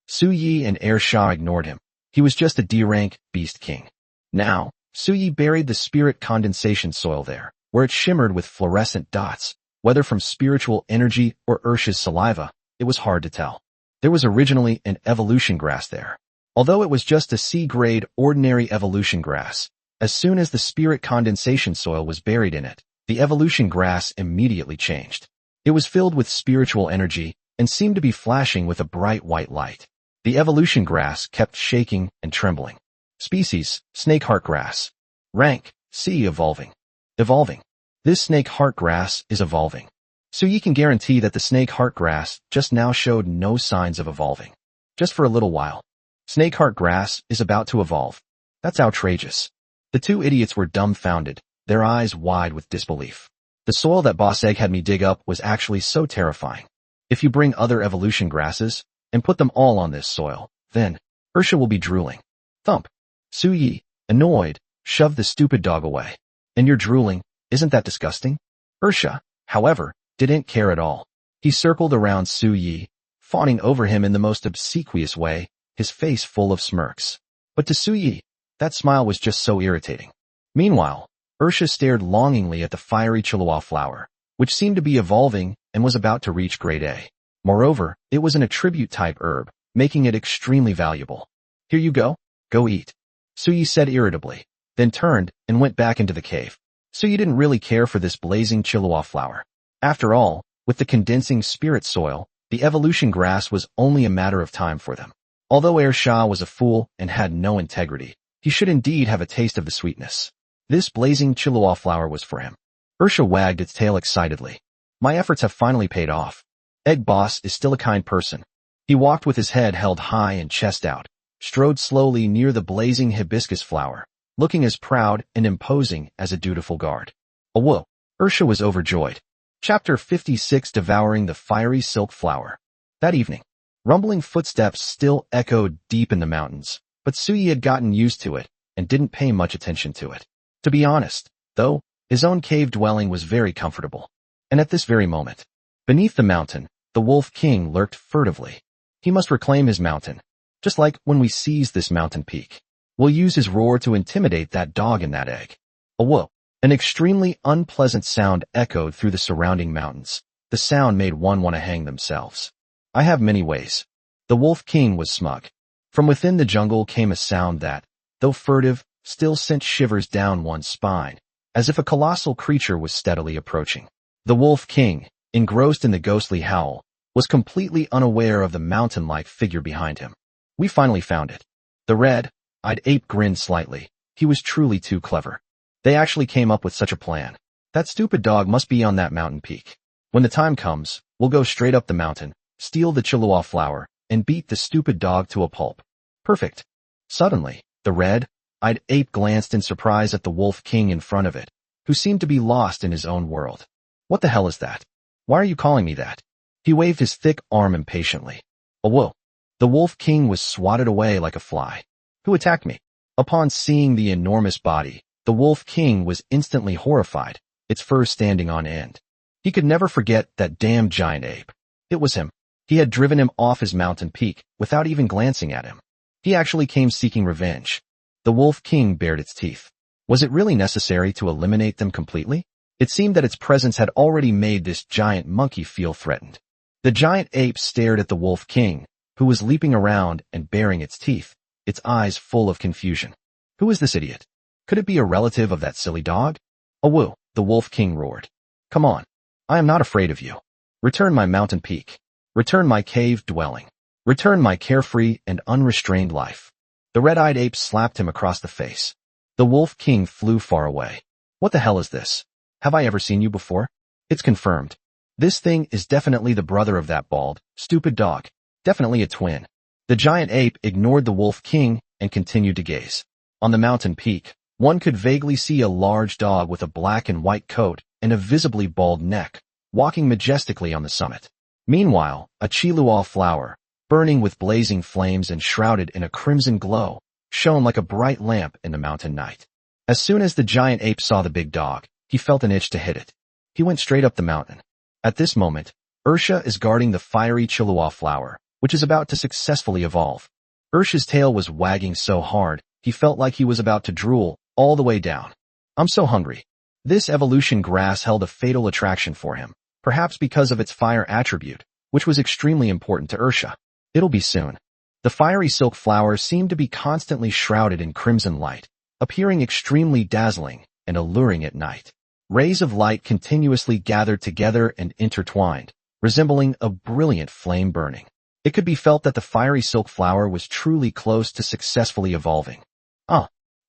Su Yi and Air Shah ignored him. He was just a D-rank beast king. Now, Su Yi buried the spirit condensation soil there, where it shimmered with fluorescent dots. Whether from spiritual energy or Ursha's saliva, it was hard to tell. There was originally an evolution grass there. Although it was just a C-grade ordinary evolution grass, as soon as the spirit condensation soil was buried in it, the evolution grass immediately changed. It was filled with spiritual energy and seemed to be flashing with a bright white light. The evolution grass kept shaking and trembling. Species, snake heart grass. Rank, C evolving. Evolving. This snake heart grass is evolving. So you can guarantee that the snake heart grass just now showed no signs of evolving. Just for a little while. Snake heart grass is about to evolve. That's outrageous. The two idiots were dumbfounded, their eyes wide with disbelief. The soil that Boss Egg had me dig up was actually so terrifying. If you bring other evolution grasses and put them all on this soil, then Ursha will be drooling. Thump. Su Yi, annoyed, shoved the stupid dog away. And you're drooling, isn't that disgusting? Ursha, however, didn't care at all. He circled around Su Yi, fawning over him in the most obsequious way, his face full of smirks. But to Su Yi, that smile was just so irritating. Meanwhile, Ursha stared longingly at the fiery Chihuahua flower, which seemed to be evolving and was about to reach grade A. Moreover, it was an attribute-type herb, making it extremely valuable. Here you go. Go eat. Su Yi said irritably, then turned and went back into the cave. Su Yi didn't really care for this blazing Chihuahua flower. After all, with the condensing spirit soil, the evolution grass was only a matter of time for them. Although Air Shah was a fool and had no integrity, he should indeed have a taste of the sweetness. This blazing Chihuahua flower was for him. Ursha wagged its tail excitedly. My efforts have finally paid off. Egg Boss is still a kind person. He walked with his head held high and chest out, strode slowly near the blazing hibiscus flower, looking as proud and imposing as a dutiful guard. Awoo! Ursha was overjoyed. Chapter 56 Devouring the Fiery Silk Flower. That evening, rumbling footsteps still echoed deep in the mountains, but Su Yi had gotten used to it and didn't pay much attention to it. To be honest, though, his own cave dwelling was very comfortable. And at this very moment, beneath the mountain, the Wolf King lurked furtively. He must reclaim his mountain, just like when we seize this mountain peak. We'll use his roar to intimidate that dog in that egg. Awoo! An extremely unpleasant sound echoed through the surrounding mountains. The sound made one want to hang themselves. I have many ways. The Wolf King was smug. From within the jungle came a sound that, though furtive, still sent shivers down one's spine, as if a colossal creature was steadily approaching. The Wolf King, engrossed in the ghostly howl, was completely unaware of the mountain-like figure behind him. We finally found it. The red-eyed ape grinned slightly. He was truly too clever. They actually came up with such a plan. That stupid dog must be on that mountain peak. When the time comes, we'll go straight up the mountain, steal the Chihuahua flower, and beat the stupid dog to a pulp. Perfect. Suddenly, the red-eyed ape glanced in surprise at the Wolf King in front of it, who seemed to be lost in his own world. What the hell is that? Why are you calling me that? He waved his thick arm impatiently. Awoo! The Wolf King was swatted away like a fly. Who attacked me? Upon seeing the enormous body, the Wolf King was instantly horrified, its fur standing on end. He could never forget that damn giant ape. It was him. He had driven him off his mountain peak without even glancing at him. He actually came seeking revenge. The Wolf King bared its teeth. Was it really necessary to eliminate them completely? It seemed that its presence had already made this giant monkey feel threatened. The giant ape stared at the Wolf King, who was leaping around and baring its teeth, its eyes full of confusion. Who is this idiot? Could it be a relative of that silly dog? Awoo, the Wolf King roared. Come on. I am not afraid of you. Return my mountain peak. Return my cave dwelling. Return my carefree and unrestrained life. The red-eyed ape slapped him across the face. The Wolf King flew far away. What the hell is this? Have I ever seen you before? It's confirmed. This thing is definitely the brother of that bald, stupid dog. Definitely a twin. The giant ape ignored the Wolf King and continued to gaze. On the mountain peak, one could vaguely see a large dog with a black and white coat and a visibly bald neck, walking majestically on the summit. Meanwhile, a Chilua flower, burning with blazing flames and shrouded in a crimson glow, shone like a bright lamp in the mountain night. As soon as the giant ape saw the big dog, he felt an itch to hit it. He went straight up the mountain. At this moment, Ursha is guarding the fiery Chilua flower, which is about to successfully evolve. Ursha's tail was wagging so hard, he felt like he was about to drool all the way down. I'm so hungry. This evolution grass held a fatal attraction for him, perhaps because of its fire attribute, which was extremely important to Ursha. It'll be soon. The fiery silk flower seemed to be constantly shrouded in crimson light, appearing extremely dazzling and alluring at night. Rays of light continuously gathered together and intertwined, resembling a brilliant flame burning. It could be felt that the fiery silk flower was truly close to successfully evolving.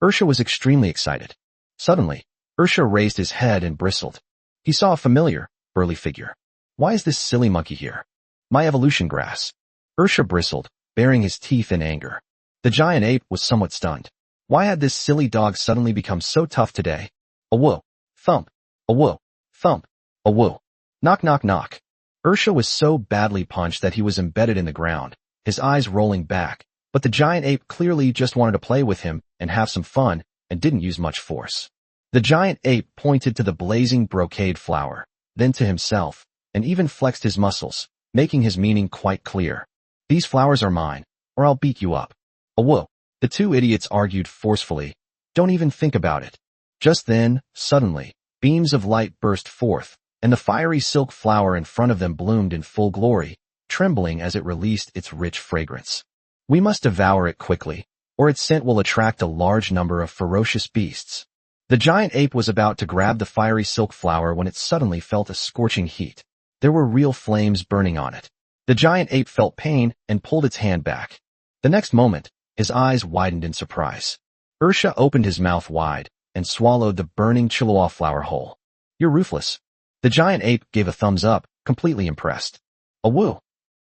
Ursha was extremely excited. Suddenly, Ursha raised his head and bristled. He saw a familiar, burly figure. Why is this silly monkey here? My evolution grass. Ursha bristled, baring his teeth in anger. The giant ape was somewhat stunned. Why had this silly dog suddenly become so tough today? Awoo. Thump. Awoo. Thump. Awoo. Knock knock knock. Ursha was so badly punched that he was embedded in the ground, his eyes rolling back, but the giant ape clearly just wanted to play with him and have some fun and didn't use much force. The giant ape pointed to the blazing brocade flower, then to himself, and even flexed his muscles, making his meaning quite clear. These flowers are mine, or I'll beat you up. Awoo. The two idiots argued forcefully. Don't even think about it. Just then, suddenly, beams of light burst forth, and the fiery silk flower in front of them bloomed in full glory, trembling as it released its rich fragrance. We must devour it quickly, or its scent will attract a large number of ferocious beasts. The giant ape was about to grab the fiery silk flower when it suddenly felt a scorching heat. There were real flames burning on it. The giant ape felt pain and pulled its hand back. The next moment, his eyes widened in surprise. Ursha opened his mouth wide and swallowed the burning Chilua flower whole. You're ruthless. The giant ape gave a thumbs up, completely impressed. Awoo.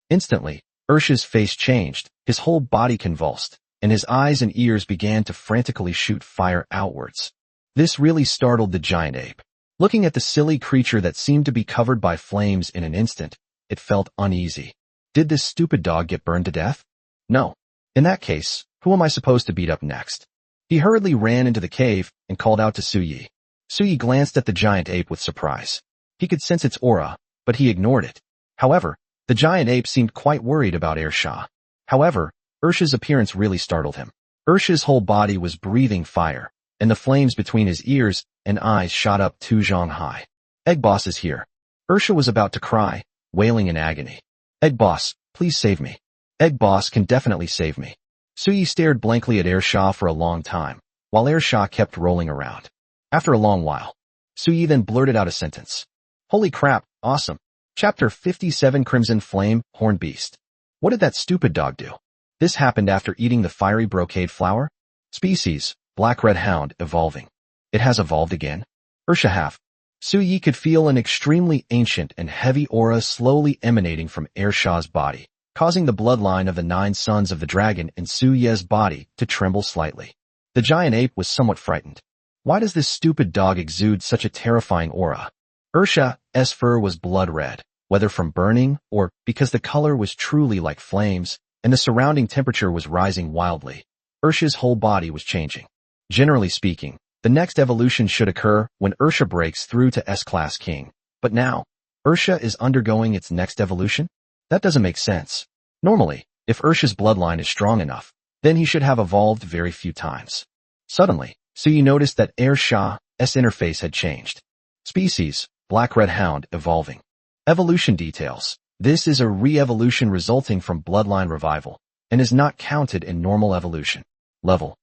Instantly, Ursha's face changed, his whole body convulsed, and his eyes and ears began to frantically shoot fire outwards. This really startled the giant ape. Looking at the silly creature that seemed to be covered by flames in an instant, it felt uneasy. Did this stupid dog get burned to death? No. In that case, who am I supposed to beat up next? He hurriedly ran into the cave and called out to Suyi. Suyi glanced at the giant ape with surprise. He could sense its aura, but he ignored it. However, the giant ape seemed quite worried about Ursha. However, Ursha's appearance really startled him. Ursha's whole body was breathing fire, and the flames between his ears and eyes shot up 2 zhong high. Egg Boss is here. Ursha was about to cry, wailing in agony. Egg Boss, please save me. Egg Boss can definitely save me. Suyi stared blankly at Ursha for a long time, while Ursha kept rolling around. After a long while, Suyi then blurted out a sentence. Holy crap, awesome. Chapter 57 Crimson Flame, Horned Beast. What did that stupid dog do? This happened after eating the fiery brocade flower? Species, Black-Red Hound, evolving. It has evolved again? Ursha have. Suyi could feel an extremely ancient and heavy aura slowly emanating from Ursha's body, causing the bloodline of the 9 sons of the dragon in Suye's body to tremble slightly. The giant ape was somewhat frightened. Why does this stupid dog exude such a terrifying aura? Ursha's fur was blood red, whether from burning or because the color was truly like flames, and the surrounding temperature was rising wildly. Ursha's whole body was changing. Generally speaking, the next evolution should occur when Ursha breaks through to S-Class King. But now, Ursha is undergoing its next evolution? That doesn't make sense. Normally, if Ursha's bloodline is strong enough, Then he should have evolved very few times. Suddenly, Suyi noticed that Shah's interface had changed. Species, Black-Red Hound, evolving. Evolution details. This is a re-evolution resulting from bloodline revival, and is not counted in normal evolution. Level.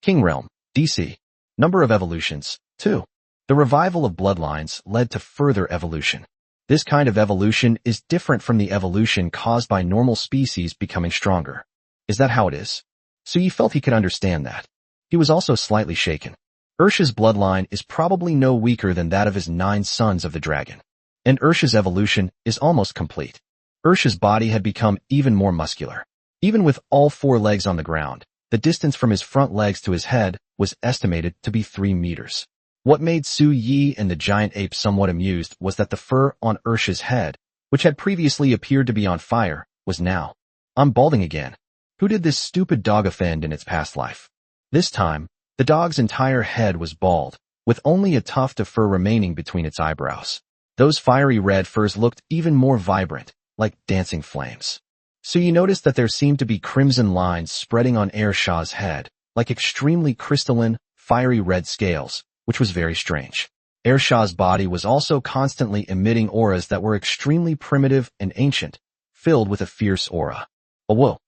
King Realm, DC. Number of evolutions, 2. The revival of bloodlines led to further evolution. This kind of evolution is different from the evolution caused by normal species becoming stronger. Is that how it is? Suyi felt he could understand that. He was also slightly shaken. Shah's bloodline is probably no weaker than that of his 9 sons of the dragon. And Shah's evolution is almost complete. Shah's body had become even more muscular. Even with all 4 legs on the ground, the distance from his front legs to his head was estimated to be 3 meters. What made Suyi and the giant ape somewhat amused was that the fur on Shah's head, which had previously appeared to be on fire, was now. I'm balding again. Who did this stupid dog offend in its past life? This time, the dog's entire head was bald, with only a tuft of fur remaining between its eyebrows. Those fiery red furs looked even more vibrant, like dancing flames. Suyi noticed that there seemed to be crimson lines spreading on Shah's head, like extremely crystalline, fiery red scales, which was very strange. Shah's body was also constantly emitting auras that were extremely primitive and ancient, filled with a fierce aura. Oh whoa.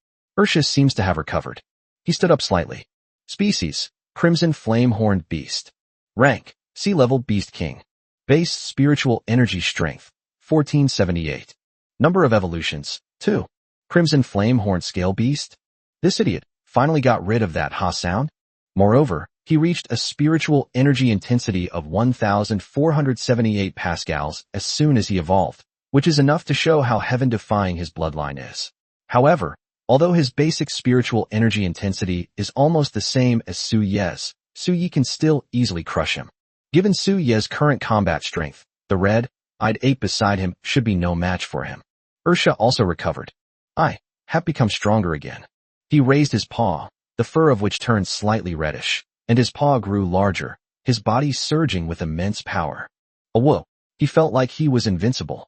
Shah seems to have recovered. He stood up slightly. Species, Crimson Flame-Horned Beast. Rank, Sea-Level Beast King. Base Spiritual Energy Strength, 1478. Number of evolutions, 2. Crimson Flame-Horned Scale Beast? This idiot finally got rid of that ha sound. Moreover, he reached a spiritual energy intensity of 1,478 pascals as soon as he evolved, which is enough to show how heaven-defying his bloodline is. However, although his basic spiritual energy intensity is almost the same as Suyi's, Suyi can still easily crush him. Given Suyi's current combat strength, the red-eyed ape beside him should be no match for him. Shah also recovered. I have become stronger again. He raised his paw, the fur of which turned slightly reddish, and his paw grew larger, his body surging with immense power. Oh whoa, he felt like he was invincible.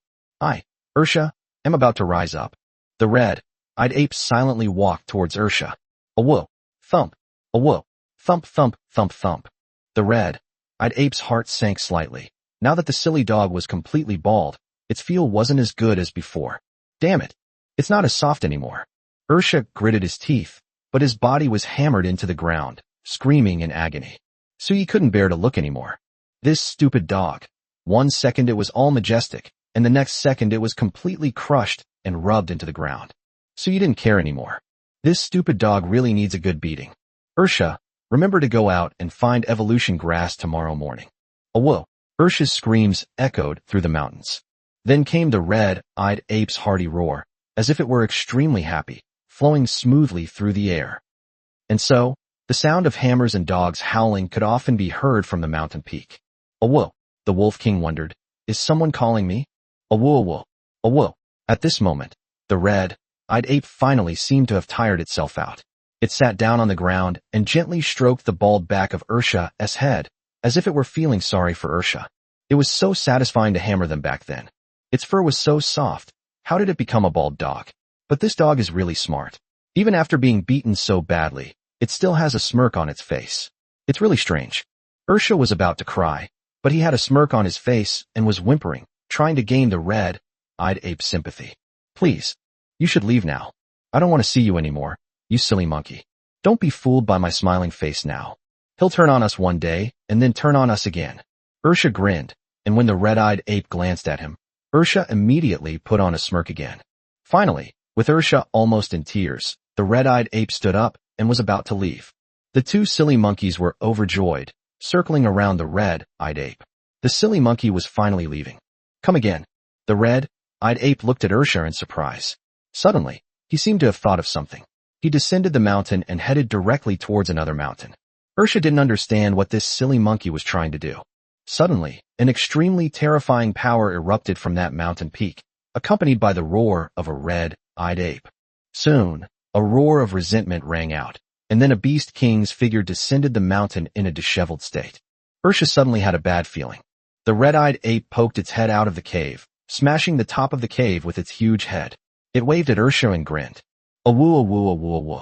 Shah, am about to rise up. The red-eyed ape silently walked towards Shah. Oh whoa, thump, oh whoa, thump thump thump thump. The red-eyed ape's heart sank slightly. Now that the silly dog was completely bald, its feel wasn't as good as before. Damn it, it's not as soft anymore. Shah gritted his teeth, but his body was hammered into the ground, screaming in agony. Suyi couldn't bear to look anymore. This stupid dog. 1 second it was all majestic, and the next second it was completely crushed and rubbed into the ground. Suyi didn't care anymore. This stupid dog really needs a good beating. Shah, remember to go out and find evolution grass tomorrow morning. Oh whoa, Shah's screams echoed through the mountains. Then came the red-eyed ape's hearty roar, as if it were extremely happy, flowing smoothly through the air. And so, the sound of hammers and dogs howling could often be heard from the mountain peak. Oh whoa, the Wolf King wondered, is someone calling me? Oh whoa, oh whoa, oh whoa. At this moment, the red-eyed ape finally seemed to have tired itself out. It sat down on the ground and gently stroked the bald back of Shah's head, as if it were feeling sorry for Shah. It was so satisfying to hammer them back then. Its fur was so soft. How did it become a bald dog? But this dog is really smart. Even after being beaten so badly, it still has a smirk on its face. It's really strange. Shah was about to cry, but he had a smirk on his face and was whimpering, trying to gain the red-eyed ape's sympathy. Please, you should leave now. I don't want to see you anymore, you silly monkey. Don't be fooled by my smiling face now. He'll turn on us one day, and then turn on us again. Shah grinned, and when the red-eyed ape glanced at him, Shah immediately put on a smirk again. Finally, with Shah almost in tears, the red-eyed ape stood up and was about to leave. The 2 silly monkeys were overjoyed, circling around the red-eyed ape. The silly monkey was finally leaving. Come again. The red-eyed ape looked at Shah in surprise. Suddenly, he seemed to have thought of something. He descended the mountain and headed directly towards another mountain. Shah didn't understand what this silly monkey was trying to do. Suddenly, an extremely terrifying power erupted from that mountain peak, accompanied by the roar of a red-eyed ape. Soon, a roar of resentment rang out, and then a beast king's figure descended the mountain in a disheveled state. Shah suddenly had a bad feeling. The red-eyed ape poked its head out of the cave, smashing the top of the cave with its huge head. It waved at Shah and grinned. A woo a woo a woo a woo.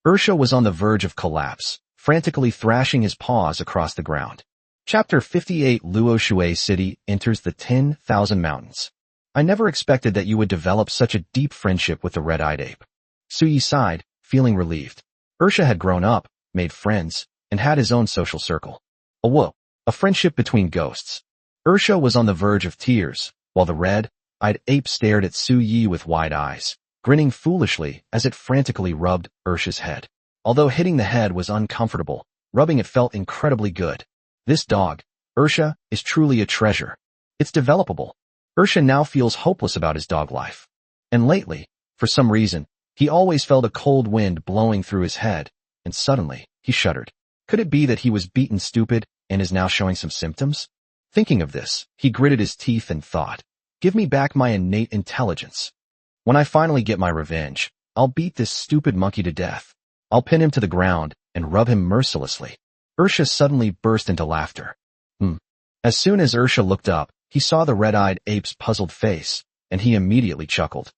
Ursha was on the verge of collapse, frantically thrashing his paws across the ground. Chapter 58 Luo Shui City enters the 10,000 Mountains. I never expected that you would develop such a deep friendship with the red-eyed ape. Suyi sighed, feeling relieved. Ursha had grown up, made friends, and had his own social circle. A friendship between ghosts. Ursha was on the verge of tears, while the red-eyed ape stared at Suyi with wide eyes, grinning foolishly as it frantically rubbed Ursha's head. Although hitting the head was uncomfortable, rubbing it felt incredibly good. This dog, Ursha, is truly a treasure. It's developable. Ursha now feels hopeless about his dog life. And lately, for some reason, he always felt a cold wind blowing through his head, and suddenly, he shuddered. Could it be that he was beaten stupid and is now showing some symptoms? Thinking of this, he gritted his teeth and thought, give me back my innate intelligence. When I finally get my revenge, I'll beat this stupid monkey to death. I'll pin him to the ground and rub him mercilessly. Ursha suddenly burst into laughter. As soon as Ursha looked up, he saw the red-eyed ape's puzzled face, and he immediately chuckled.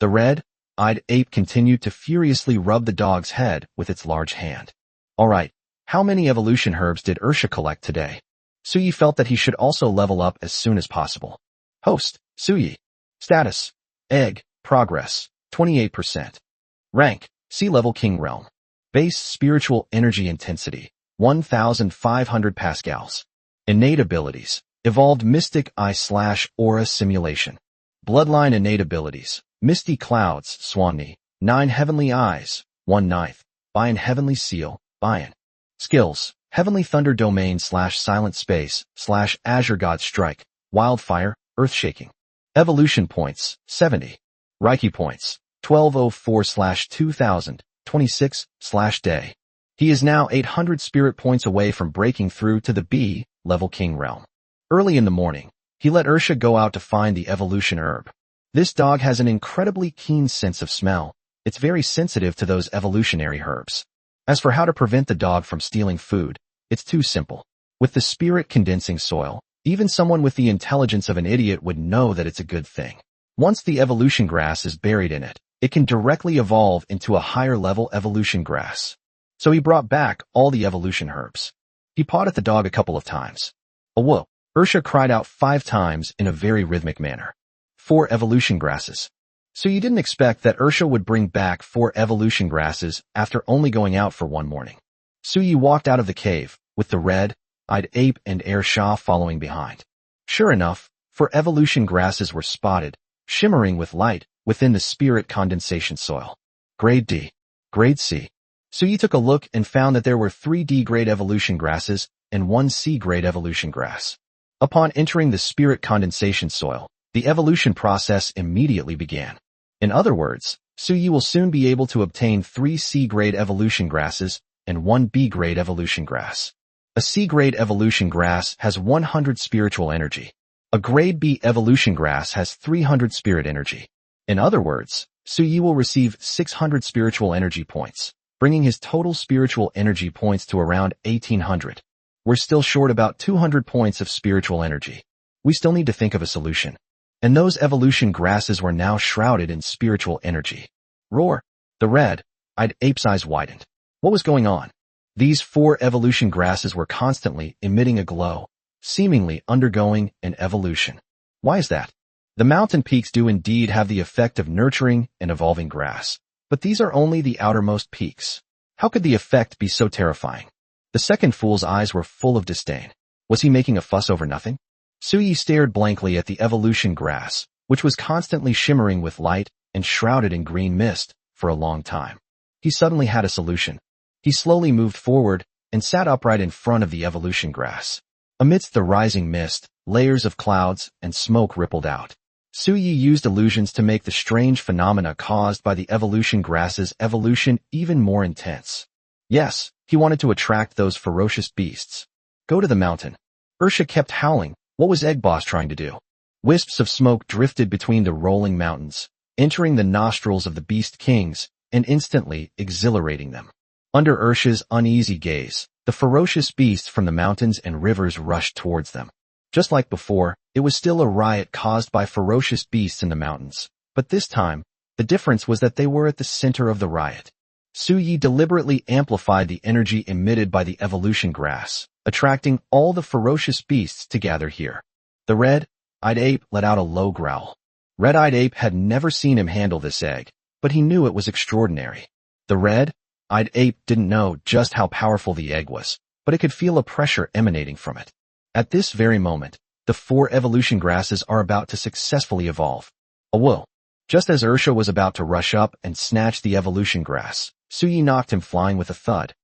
The red-eyed ape continued to furiously rub the dog's head with its large hand. Alright, how many evolution herbs did Ursha collect today? Suyi felt that he should also level up as soon as possible. Host, Suyi. Status, Egg, Progress, 28%. Rank, Sea-Level King Realm. Base Spiritual Energy Intensity, 1,500 pascals. Innate Abilities, Evolved Mystic Eye/Aura Simulation. Bloodline Innate Abilities, Misty Clouds, Swanni, 9 Heavenly Eyes, 1/9. Bayan Heavenly Seal, Bayan. Skills, Heavenly Thunder Domain /Silent Space /Azure God Strike, Wildfire, Earthshaking. Evolution Points, 70. Reiki Points, 1204/2000, 26/day. He is now 800 spirit points away from breaking through to the B-level King Realm. Early in the morning, he let Ursha go out to find the evolution herb. This dog has an incredibly keen sense of smell. It's very sensitive to those evolutionary herbs. As for how to prevent the dog from stealing food, it's too simple. With the spirit condensing soil, even someone with the intelligence of an idiot would know that it's a good thing. Once the evolution grass is buried in it, it can directly evolve into a higher level evolution grass. So he brought back all the evolution herbs. He pawed at the dog a couple of times. Whoa! Ursha cried out 5 times in a very rhythmic manner. 4 evolution grasses. So you didn't expect that Ursha would bring back 4 evolution grasses after only going out for one morning. Suyi walked out of the cave, with the red-eyed ape and Air Shah following behind. Sure enough, 4 evolution grasses were spotted, shimmering with light, within the spirit condensation soil. Grade D. Grade C. Suyi took a look and found that there were 3 D-grade evolution grasses and 1 C-grade evolution grass. Upon entering the spirit condensation soil, the evolution process immediately began. In other words, Suyi will soon be able to obtain 3 C-grade evolution grasses and 1 B-grade evolution grass. A C-grade evolution grass has 100 spiritual energy. A grade B evolution grass has 300 spirit energy. In other words, Suyi will receive 600 spiritual energy points, bringing his total spiritual energy points to around 1,800. We're still short about 200 points of spiritual energy. We still need to think of a solution. And those evolution grasses were now shrouded in spiritual energy. Roar! The red-eyed ape's eyes widened. What was going on? These 4 evolution grasses were constantly emitting a glow, seemingly undergoing an evolution. Why is that? The mountain peaks do indeed have the effect of nurturing and evolving grass, but these are only the outermost peaks. How could the effect be so terrifying? The second fool's eyes were full of disdain. Was he making a fuss over nothing? Suyi stared blankly at the evolution grass, which was constantly shimmering with light and shrouded in green mist, for a long time. He suddenly had a solution. He slowly moved forward and sat upright in front of the evolution grass. Amidst the rising mist, layers of clouds and smoke rippled out. Suyi used illusions to make the strange phenomena caused by the evolution grass's evolution even more intense. Yes, he wanted to attract those ferocious beasts. Go to the mountain. Ursha kept howling. What was Egg Boss trying to do? Wisps of smoke drifted between the rolling mountains, entering the nostrils of the beast kings and instantly exhilarating them. Under Ursha's uneasy gaze, the ferocious beasts from the mountains and rivers rushed towards them. Just like before, it was still a riot caused by ferocious beasts in the mountains, but this time, the difference was that they were at the center of the riot. Su Yi deliberately amplified the energy emitted by the evolution grass, attracting all the ferocious beasts to gather here. The red-eyed ape let out a low growl. Red-eyed ape had never seen him handle this egg, but he knew it was extraordinary. The red-eyed ape didn't know just how powerful the egg was, but it could feel a pressure emanating from it. At this very moment, the 4 evolution grasses are about to successfully evolve. Whoa! Just as Ursha was about to rush up and snatch the evolution grass, Su Yi knocked him flying with a thud.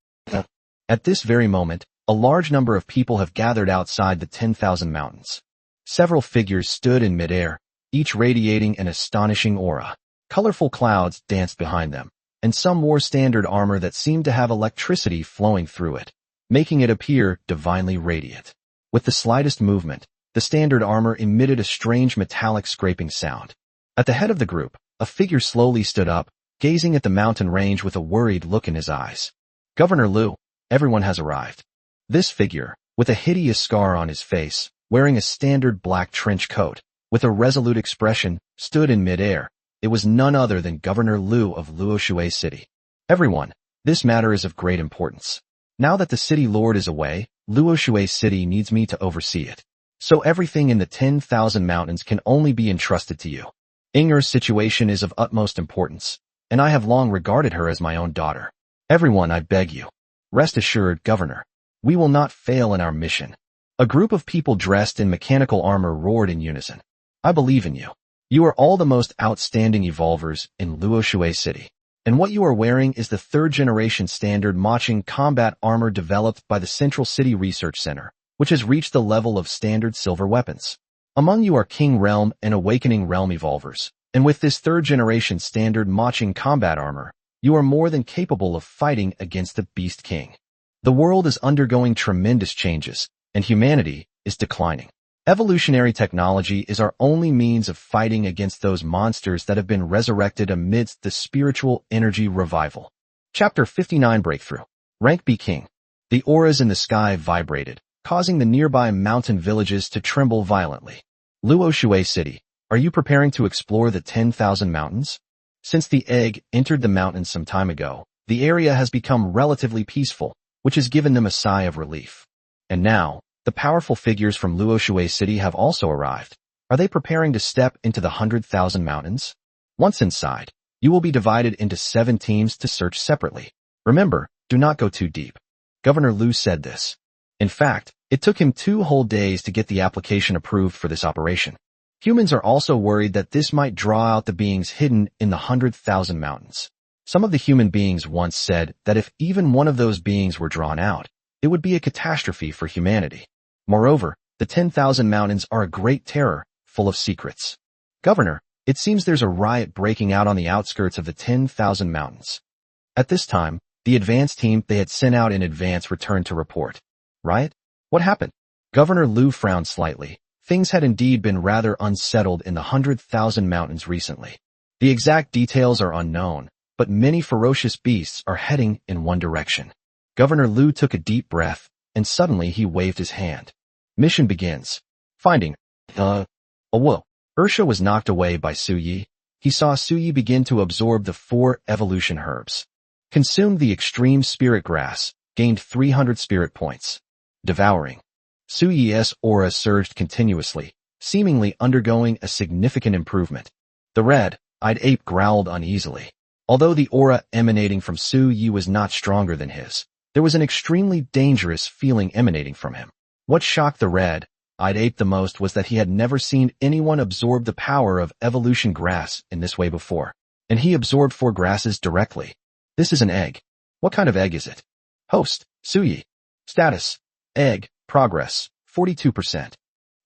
At this very moment, a large number of people have gathered outside the 10,000 mountains. Several figures stood in midair, each radiating an astonishing aura. Colorful clouds danced behind them, and some wore standard armor that seemed to have electricity flowing through it, making it appear divinely radiant. With the slightest movement, the standard armor emitted a strange metallic scraping sound. At the head of the group, a figure slowly stood up, gazing at the mountain range with a worried look in his eyes. Governor Liu, everyone has arrived. This figure, with a hideous scar on his face, wearing a standard black trench coat, with a resolute expression, stood in midair. It was none other than Governor Liu of Luoshui City. Everyone, this matter is of great importance. Now that the city lord is away, Luoshui City needs me to oversee it. So everything in the 10,000 mountains can only be entrusted to you. Inger's situation is of utmost importance, and I have long regarded her as my own daughter. Everyone, I beg you. Rest assured, Governor, we will not fail in our mission. A group of people dressed in mechanical armor roared in unison. I believe in you. You are all the most outstanding evolvers in Luoshui City, and what you are wearing is the 3rd generation standard matching combat armor developed by the Central City Research Center, which has reached the level of standard silver weapons. Among you are King Realm and Awakening Realm evolvers, and with this 3rd generation standard matching combat armor, you are more than capable of fighting against the Beast King. The world is undergoing tremendous changes, and humanity is declining. Evolutionary technology is our only means of fighting against those monsters that have been resurrected amidst the spiritual energy revival. Chapter 59 Breakthrough. Rank B King. The auras in the sky vibrated, causing the nearby mountain villages to tremble violently. Luoshui City, are you preparing to explore the 10,000 mountains? Since the egg entered the mountains some time ago, the area has become relatively peaceful, which has given them a sigh of relief. And now, the powerful figures from Luoshui City have also arrived. Are they preparing to step into the 100,000 mountains? Once inside, you will be divided into 7 teams to search separately. Remember, do not go too deep. Governor Liu said this. In fact, it took him 2 whole days to get the application approved for this operation. Humans are also worried that this might draw out the beings hidden in the 100,000 mountains. Some of the human beings once said that if even one of those beings were drawn out, it would be a catastrophe for humanity. Moreover, the 10,000 mountains are a great terror, full of secrets. Governor, it seems there's a riot breaking out on the outskirts of the 10,000 mountains. At this time, the advance team they had sent out in advance returned to report. Riot? What happened? Governor Liu frowned slightly. Things had indeed been rather unsettled in the 100,000 mountains recently. The exact details are unknown, but many ferocious beasts are heading in one direction. Governor Liu took a deep breath, and suddenly he waved his hand. Mission begins. Finding. Whoa. Ursha was knocked away by Su Yi. He saw Su Yi begin to absorb the 4 evolution herbs. Consumed the extreme spirit grass, gained 300 spirit points. Devouring. Su Yi's aura surged continuously, seemingly undergoing a significant improvement. The red-eyed ape growled uneasily. Although the aura emanating from Su Yi was not stronger than his, there was an extremely dangerous feeling emanating from him. What shocked the red-eyed ape the most was that he had never seen anyone absorb the power of evolution grass in this way before. And he absorbed 4 grasses directly. This is an egg. What kind of egg is it? Host, Su Yi. Status, egg, progress, 42%.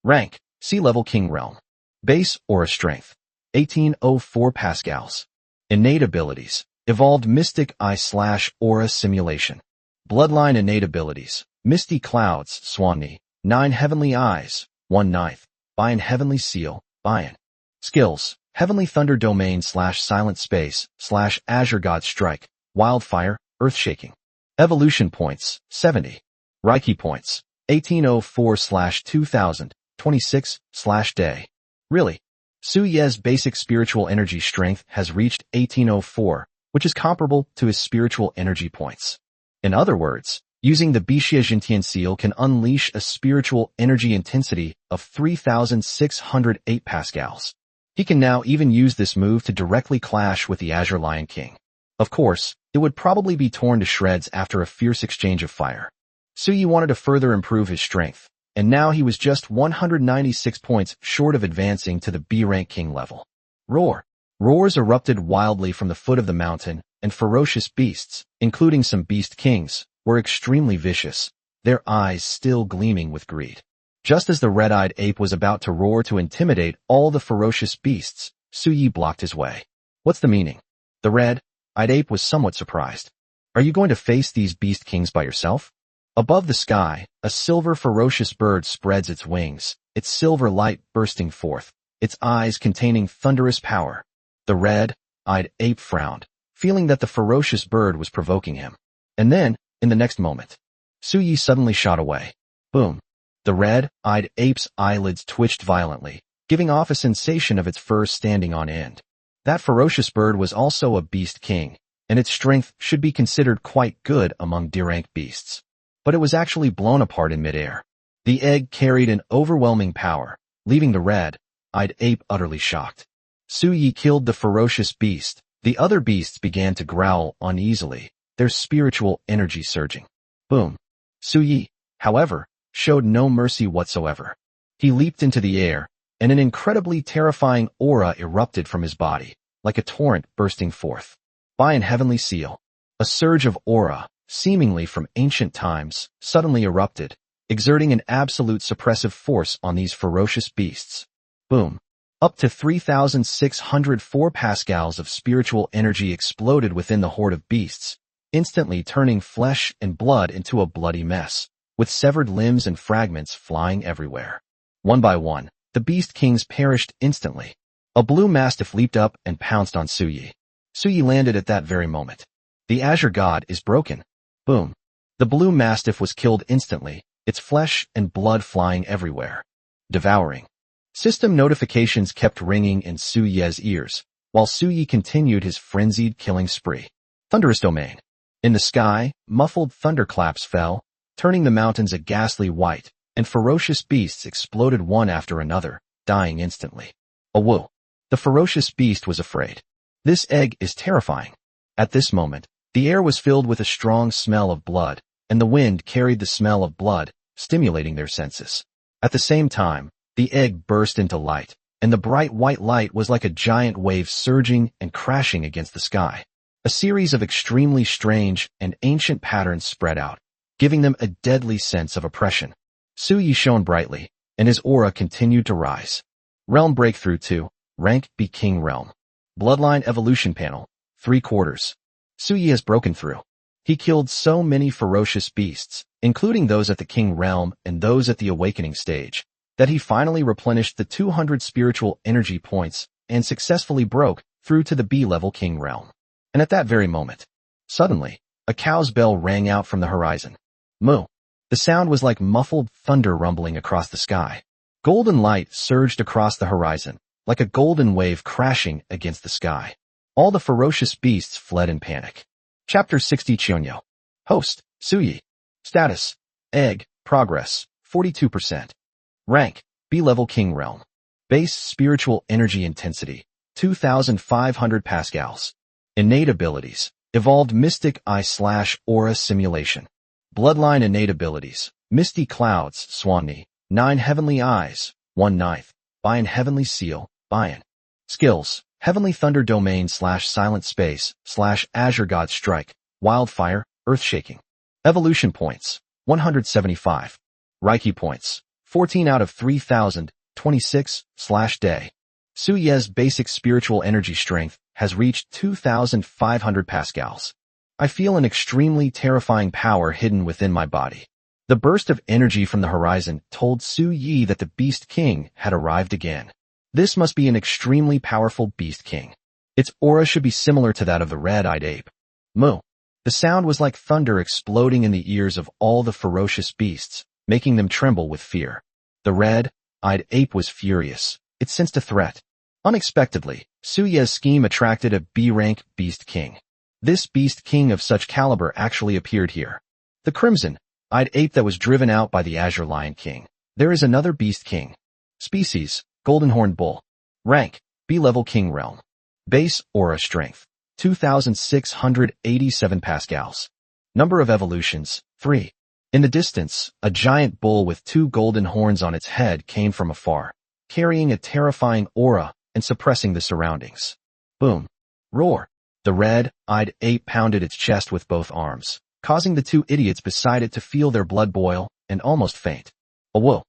Rank, C-level King Realm. Base aura strength, 1804 pascals. Innate abilities, evolved mystic eye/aura simulation. Bloodline innate abilities, misty clouds, Swanni, 9 heavenly eyes, 1/9, Bayan heavenly seal, Bayan. Skills, heavenly thunder domain/silent space/azure god strike, wildfire, earth-shaking. Evolution points, 70. Reiki points, 1804/2000, 26/day. Really? Su Ye's basic spiritual energy strength has reached 1804, which is comparable to his spiritual energy points. In other words, using the Bixia Jintian seal can unleash a spiritual energy intensity of 3,608 pascals. He can now even use this move to directly clash with the Azure Lion King. Of course, it would probably be torn to shreds after a fierce exchange of fire. Suyi wanted to further improve his strength, and now he was just 196 points short of advancing to the B-rank king level. Roar! Roars erupted wildly from the foot of the mountain, and ferocious beasts, including some beast kings, were extremely vicious, their eyes still gleaming with greed. Just as the red-eyed ape was about to roar to intimidate all the ferocious beasts, Suyi blocked his way. What's the meaning? The red-eyed ape was somewhat surprised. Are you going to face these beast kings by yourself? Above the sky, a silver ferocious bird spreads its wings, its silver light bursting forth, its eyes containing thunderous power. The red-eyed ape frowned, feeling that the ferocious bird was provoking him. And then, in the next moment, Suyi suddenly shot away. Boom! The red-eyed ape's eyelids twitched violently, giving off a sensation of its fur standing on end. That ferocious bird was also a beast king, and its strength should be considered quite good among D-rank beasts. But it was actually blown apart in midair. The egg carried an overwhelming power, leaving the red-eyed ape utterly shocked. Suyi killed the ferocious beast. The other beasts began to growl uneasily, their spiritual energy surging. Boom! Suyi, however, showed no mercy whatsoever. He leaped into the air, and an incredibly terrifying aura erupted from his body, like a torrent bursting forth. By an heavenly seal, a surge of aura, seemingly from ancient times, suddenly erupted, exerting an absolute suppressive force on these ferocious beasts. Boom! Up to 3,604 pascals of spiritual energy exploded within the horde of beasts, instantly turning flesh and blood into a bloody mess, with severed limbs and fragments flying everywhere. One by one, the beast kings perished instantly. A blue mastiff leaped up and pounced on Suyi. Suyi landed at that very moment. The Azure God is broken. Boom! The blue mastiff was killed instantly, its flesh and blood flying everywhere. Devouring. System notifications kept ringing in Suyi's ears, while Suyi continued his frenzied killing spree. Thunderous domain. In the sky, muffled thunderclaps fell, turning the mountains a ghastly white, and ferocious beasts exploded one after another, dying instantly. Awoo! The ferocious beast was afraid. This egg is terrifying. At this moment, the air was filled with a strong smell of blood, and the wind carried the smell of blood, stimulating their senses. At the same time, the egg burst into light, and the bright white light was like a giant wave surging and crashing against the sky. A series of extremely strange and ancient patterns spread out, giving them a deadly sense of oppression. Suyi shone brightly, and his aura continued to rise. Realm Breakthrough 2, Rank B King Realm. Bloodline Evolution Panel, 3/4. Suyi has broken through. He killed so many ferocious beasts, including those at the King Realm and those at the Awakening stage, that he finally replenished the 200 spiritual energy points and successfully broke through to the B-level King Realm. And at that very moment, suddenly, a cow's bell rang out from the horizon. Moo! The sound was like muffled thunder rumbling across the sky. Golden light surged across the horizon, like a golden wave crashing against the sky. All the ferocious beasts fled in panic. Chapter 60 Chionyo. Host, Suyi. Status, Egg, Progress, 42%. Rank, B-level King Realm. Base spiritual energy intensity, 2,500 pascals. Innate abilities, Evolved Mystic Eye/Aura Simulation. Bloodline innate abilities, Misty Clouds, Swanni, 9 Heavenly Eyes, 1/9, Bayan Heavenly Seal, Bayan. Skills, Heavenly Thunder Domain /Silent Space /Azure God Strike, Wildfire, Earthshaking. Evolution Points, 175. Reiki Points, 14 out of 3,000, 26/Day. Suyi's basic spiritual energy strength has reached 2,500 pascals. I feel an extremely terrifying power hidden within my body. The burst of energy from the horizon told Suyi that the Beast King had arrived again. This must be an extremely powerful Beast King. Its aura should be similar to that of the red-eyed ape. Moo! The sound was like thunder exploding in the ears of all the ferocious beasts, making them tremble with fear. The red-eyed ape was furious. It sensed a threat. Unexpectedly, Suyi's scheme attracted a B-rank Beast King. This beast king of such caliber actually appeared here. The crimson-eyed ape that was driven out by the azure lion king. There is another beast king. Species, golden horned bull. Rank, B-level king realm. Base aura strength, 2687 pascals. Number of evolutions, 3. In the distance, a giant bull with 2 golden horns on its head came from afar, carrying a terrifying aura and suppressing the surroundings. Boom. Roar. The red-eyed ape pounded its chest with both arms, causing the 2 idiots beside it to feel their blood boil and almost faint. A whoa.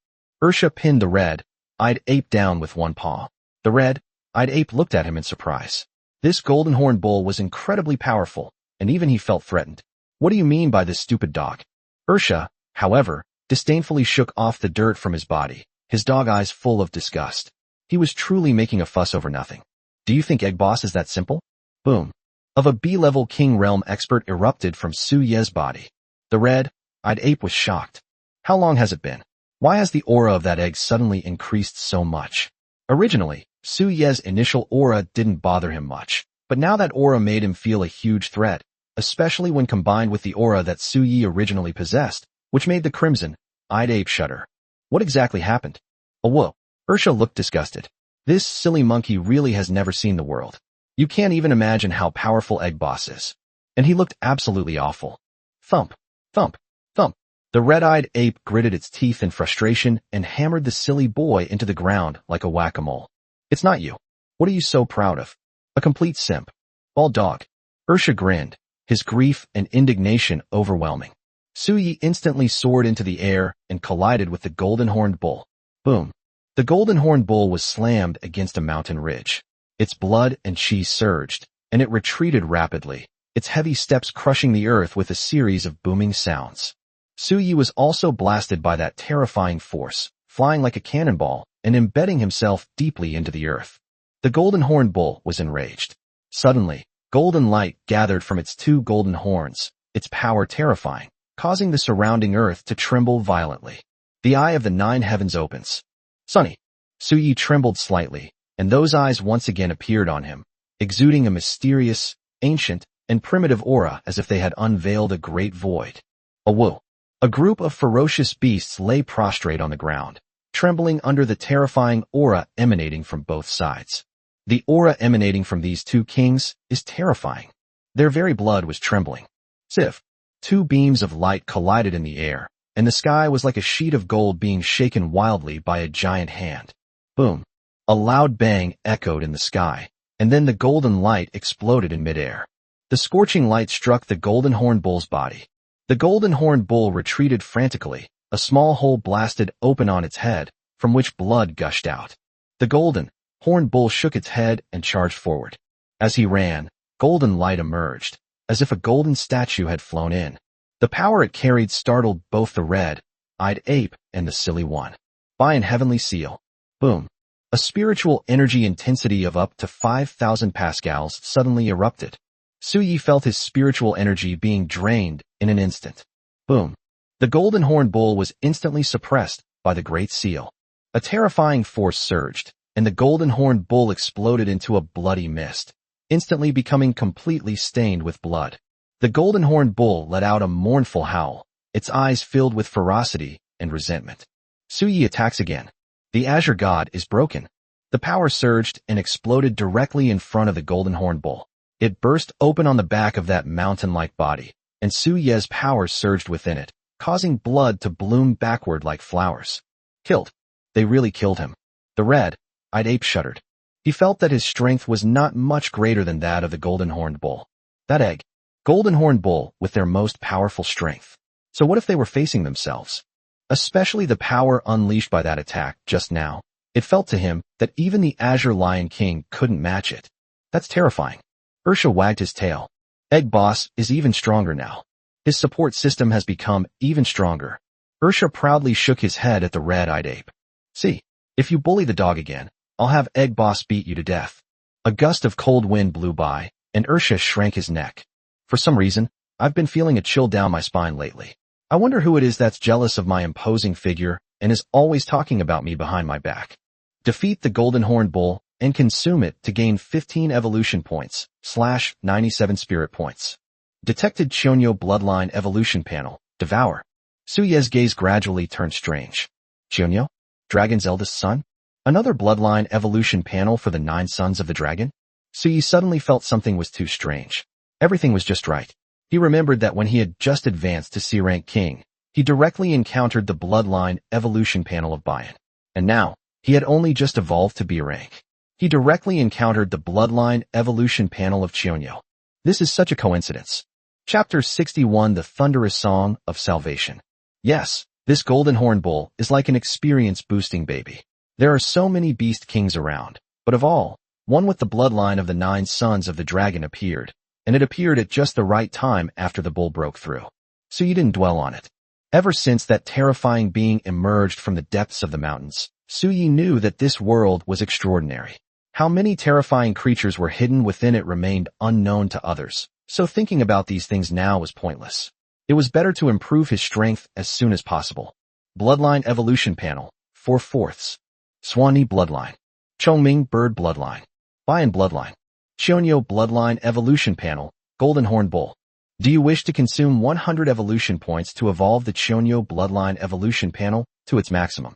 Ursha pinned the red-eyed ape down with one paw. The red-eyed ape looked at him in surprise. This golden horned bull was incredibly powerful, and even he felt threatened. What do you mean by this stupid dog? Ursha, however, disdainfully shook off the dirt from his body, his dog eyes full of disgust. He was truly making a fuss over nothing. Do you think Egg Boss is that simple? Boom. Of a B-level king realm expert erupted from Su Ye's body. The red-eyed ape was shocked. How long has it been? Why has the aura of that egg suddenly increased so much? Originally, Su Ye's initial aura didn't bother him much, but now that aura made him feel a huge threat, especially when combined with the aura that Su Ye originally possessed, which made the crimson-eyed ape shudder. What exactly happened? Oh whoa. Ursha looked disgusted. This silly monkey really has never seen the world. You can't even imagine how powerful Egg Boss is. And he looked absolutely awful. Thump, thump, thump. The red-eyed ape gritted its teeth in frustration and hammered the silly boy into the ground like a whack-a-mole. It's not you. What are you so proud of? A complete simp. Bald dog. Ursha grinned, his grief and indignation overwhelming. Su Ye instantly soared into the air and collided with the golden-horned bull. Boom. The golden-horned bull was slammed against a mountain ridge. Its blood and chi surged, and it retreated rapidly, its heavy steps crushing the earth with a series of booming sounds. Su Ye was also blasted by that terrifying force, flying like a cannonball and embedding himself deeply into the earth. The golden-horned bull was enraged. Suddenly, golden light gathered from its 2 golden horns, its power terrifying, causing the surrounding earth to tremble violently. The eye of the 9 heavens opens. Sunny. Su Ye trembled slightly, and those eyes once again appeared on him, exuding a mysterious, ancient, and primitive aura as if they had unveiled a great void. A whoa. A group of ferocious beasts lay prostrate on the ground, trembling under the terrifying aura emanating from both sides. The aura emanating from these 2 kings is terrifying. Their very blood was trembling. Sif. 2 beams of light collided in the air, and the sky was like a sheet of gold being shaken wildly by a giant hand. Boom. A loud bang echoed in the sky, and then the golden light exploded in midair. The scorching light struck the golden horned bull's body. The golden horned bull retreated frantically, a small hole blasted open on its head, from which blood gushed out. The golden horned bull shook its head and charged forward. As he ran, golden light emerged, as if a golden statue had flown in. The power it carried startled both the red-eyed ape and the silly one. By an heavenly seal. Boom. A spiritual energy intensity of up to 5,000 pascals suddenly erupted. Su Ye felt his spiritual energy being drained in an instant. Boom. The golden horned bull was instantly suppressed by the Great Seal. A terrifying force surged, and the golden horned bull exploded into a bloody mist, instantly becoming completely stained with blood. The golden horned bull let out a mournful howl, its eyes filled with ferocity and resentment. Su Ye attacks again. The Azure God is broken. The power surged and exploded directly in front of the golden horned bull. It burst open on the back of that mountain-like body, and Su Ye's power surged within it, causing blood to bloom backward like flowers. Killed. They really killed him. The red-eyed ape shuddered. He felt that his strength was not much greater than that of the golden horned bull. That egg. Golden horned bull with their most powerful strength. So what if they were facing themselves? Especially the power unleashed by that attack just now. It felt to him that even the Azure Lion King couldn't match it. That's terrifying. Ursha wagged his tail. Egg Boss is even stronger now. His support system has become even stronger. Ursha proudly shook his head at the red-eyed ape. See, if you bully the dog again, I'll have Egg Boss beat you to death. A gust of cold wind blew by, and Ursha shrank his neck. For some reason, I've been feeling a chill down my spine lately. I wonder who it is that's jealous of my imposing figure and is always talking about me behind my back. Defeat the golden horned bull and consume it to gain 15 evolution points / 97 spirit points. Detected Chonyo Bloodline Evolution Panel, Devour. Suye's gaze gradually turned strange. Chonyo? Dragon's eldest son? Another bloodline evolution panel for the 9 sons of the dragon? Suyi suddenly felt something was too strange. Everything was just right. He remembered that when he had just advanced to C-rank king, he directly encountered the bloodline evolution panel of Bayan. And now, he had only just evolved to B-rank. He directly encountered the bloodline evolution panel of Chonyo. This is such a coincidence. Chapter 61 The Thunderous Song of Salvation. Yes, this golden horn bull is like an experience-boosting baby. There are so many beast kings around, but of all, one with the bloodline of the 9 sons of the dragon appeared, and it appeared at just the right time after the bull broke through. So you didn't dwell on it. Ever since that terrifying being emerged from the depths of the mountains, Suyi knew that this world was extraordinary. How many terrifying creatures were hidden within it remained unknown to others, so thinking about these things now was pointless. It was better to improve his strength as soon as possible. Bloodline Evolution Panel, 4/4. Swanee Bloodline. Chongming Bird Bloodline. Bayan Bloodline. Chonyo Bloodline Evolution Panel, Golden Horn Bull. Do you wish to consume 100 evolution points to evolve the Chonyo Bloodline Evolution Panel to its maximum?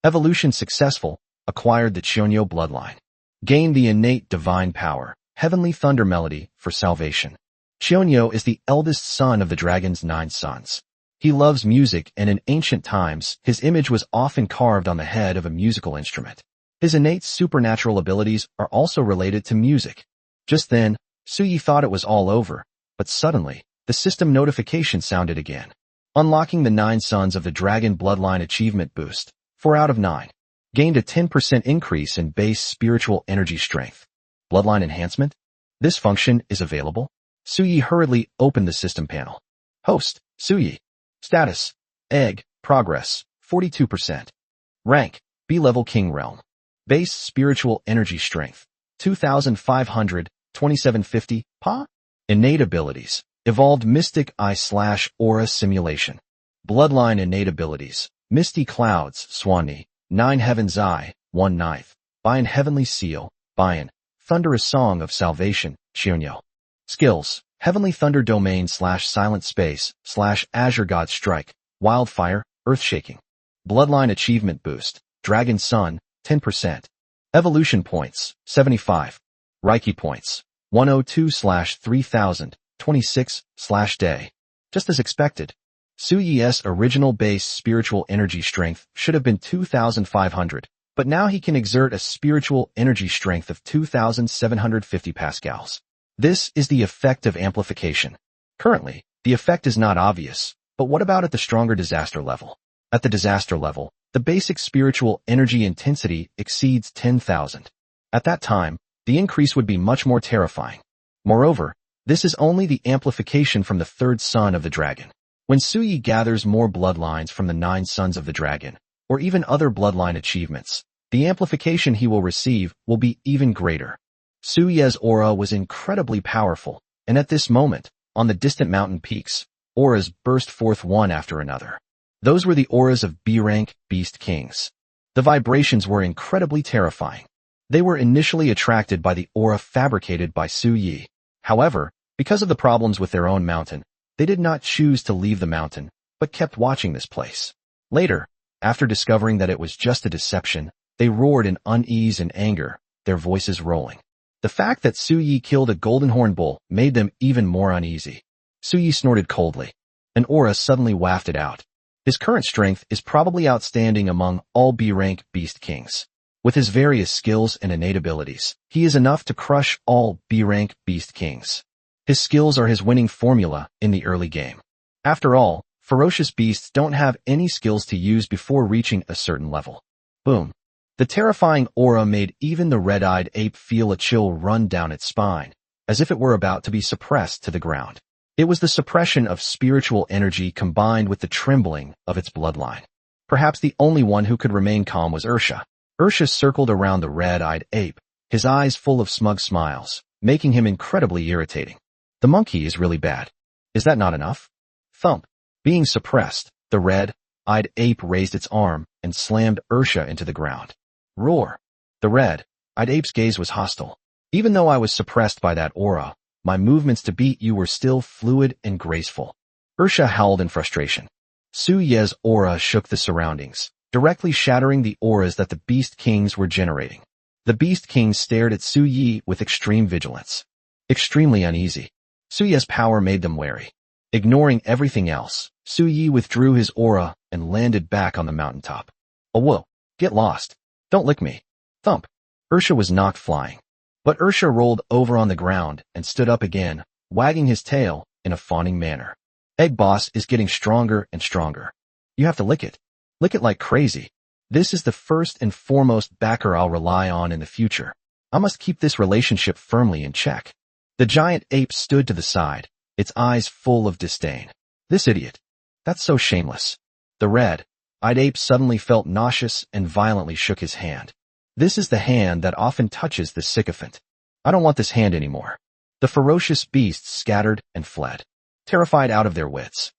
Evolution successful, acquired the Chonyo Bloodline. Gain the innate divine power, Heavenly Thunder Melody, for salvation. Chonyo is the eldest son of the dragon's 9 sons. He loves music, and in ancient times, his image was often carved on the head of a musical instrument. His innate supernatural abilities are also related to music. Just then, Suyi thought it was all over, but suddenly, the system notification sounded again. Unlocking the 9 sons of the dragon bloodline achievement boost, 4 out of 9. Gained a 10% increase in base spiritual energy strength. Bloodline enhancement? This function is available. Suyi hurriedly opened the system panel. Host, Suyi. Status, Egg, Progress, 42%. Rank, B-Level King Realm. Base Spiritual Energy Strength, 2,500, 2750, Pa? Innate Abilities, Evolved Mystic Eye/Aura Simulation. Bloodline Innate Abilities, Misty Clouds, Swanee, 9 Heaven's Eye, 1/9. Bayan Heavenly Seal, Bayan, Thunderous Song of Salvation, Chonyo. Skills, Heavenly Thunder Domain /Silent Space /Azure God Strike, Wildfire, Earthshaking. Bloodline Achievement Boost, Dragon Sun, 10%. Evolution Points, 75. Reiki Points, 102/3000, 26/day. Just as expected. Suyi's original base spiritual energy strength should have been 2,500, but now he can exert a spiritual energy strength of 2,750 pascals. This is the effect of amplification. Currently, the effect is not obvious, but what about at the stronger disaster level? At the disaster level, the basic spiritual energy intensity exceeds 10,000. At that time, the increase would be much more terrifying. Moreover, this is only the amplification from the 3rd son of the dragon. When Suyi gathers more bloodlines from the 9 sons of the dragon, or even other bloodline achievements, the amplification he will receive will be even greater. Suyi's aura was incredibly powerful, and at this moment, on the distant mountain peaks, auras burst forth one after another. Those were the auras of B-rank beast kings. The vibrations were incredibly terrifying. They were initially attracted by the aura fabricated by Suyi. However, because of the problems with their own mountain, they did not choose to leave the mountain, but kept watching this place. Later, after discovering that it was just a deception, they roared in unease and anger, their voices rolling. The fact that Suyi killed a golden horn bull made them even more uneasy. Suyi snorted coldly. An aura suddenly wafted out. His current strength is probably outstanding among all B-rank beast kings. With his various skills and innate abilities, he is enough to crush all B-rank beast kings. His skills are his winning formula in the early game. After all, ferocious beasts don't have any skills to use before reaching a certain level. Boom. The terrifying aura made even the red-eyed ape feel a chill run down its spine, as if it were about to be suppressed to the ground. It was the suppression of spiritual energy combined with the trembling of its bloodline. Perhaps the only one who could remain calm was Ursha. Ursha circled around the red-eyed ape, his eyes full of smug smiles, making him incredibly irritating. The monkey is really bad. Is that not enough? Thump. Being suppressed, the red-eyed ape raised its arm and slammed Ursha into the ground. Roar. The red-eyed I'd Ape's gaze was hostile. Even though I was suppressed by that aura, my movements to beat you were still fluid and graceful. Ursha howled in frustration. Su Ye's aura shook the surroundings, directly shattering the auras that the Beast Kings were generating. The Beast Kings stared at Su Yi with extreme vigilance. Extremely uneasy. Su Ye's power made them wary. Ignoring everything else, Su Yi withdrew his aura and landed back on the mountaintop. Oh whoa, get lost. Don't lick me. Thump. Ursha was knocked flying. But Ursha rolled over on the ground and stood up again, wagging his tail in a fawning manner. Egg Boss is getting stronger and stronger. You have to lick it. Lick it like crazy. This is the first and foremost backer I'll rely on in the future. I must keep this relationship firmly in check. The giant ape stood to the side, its eyes full of disdain. This idiot. That's so shameless. The red-eyed ape suddenly felt nauseous and violently shook his hand. This is the hand that often touches the sycophant. I don't want this hand anymore. The ferocious beasts scattered and fled, terrified out of their wits.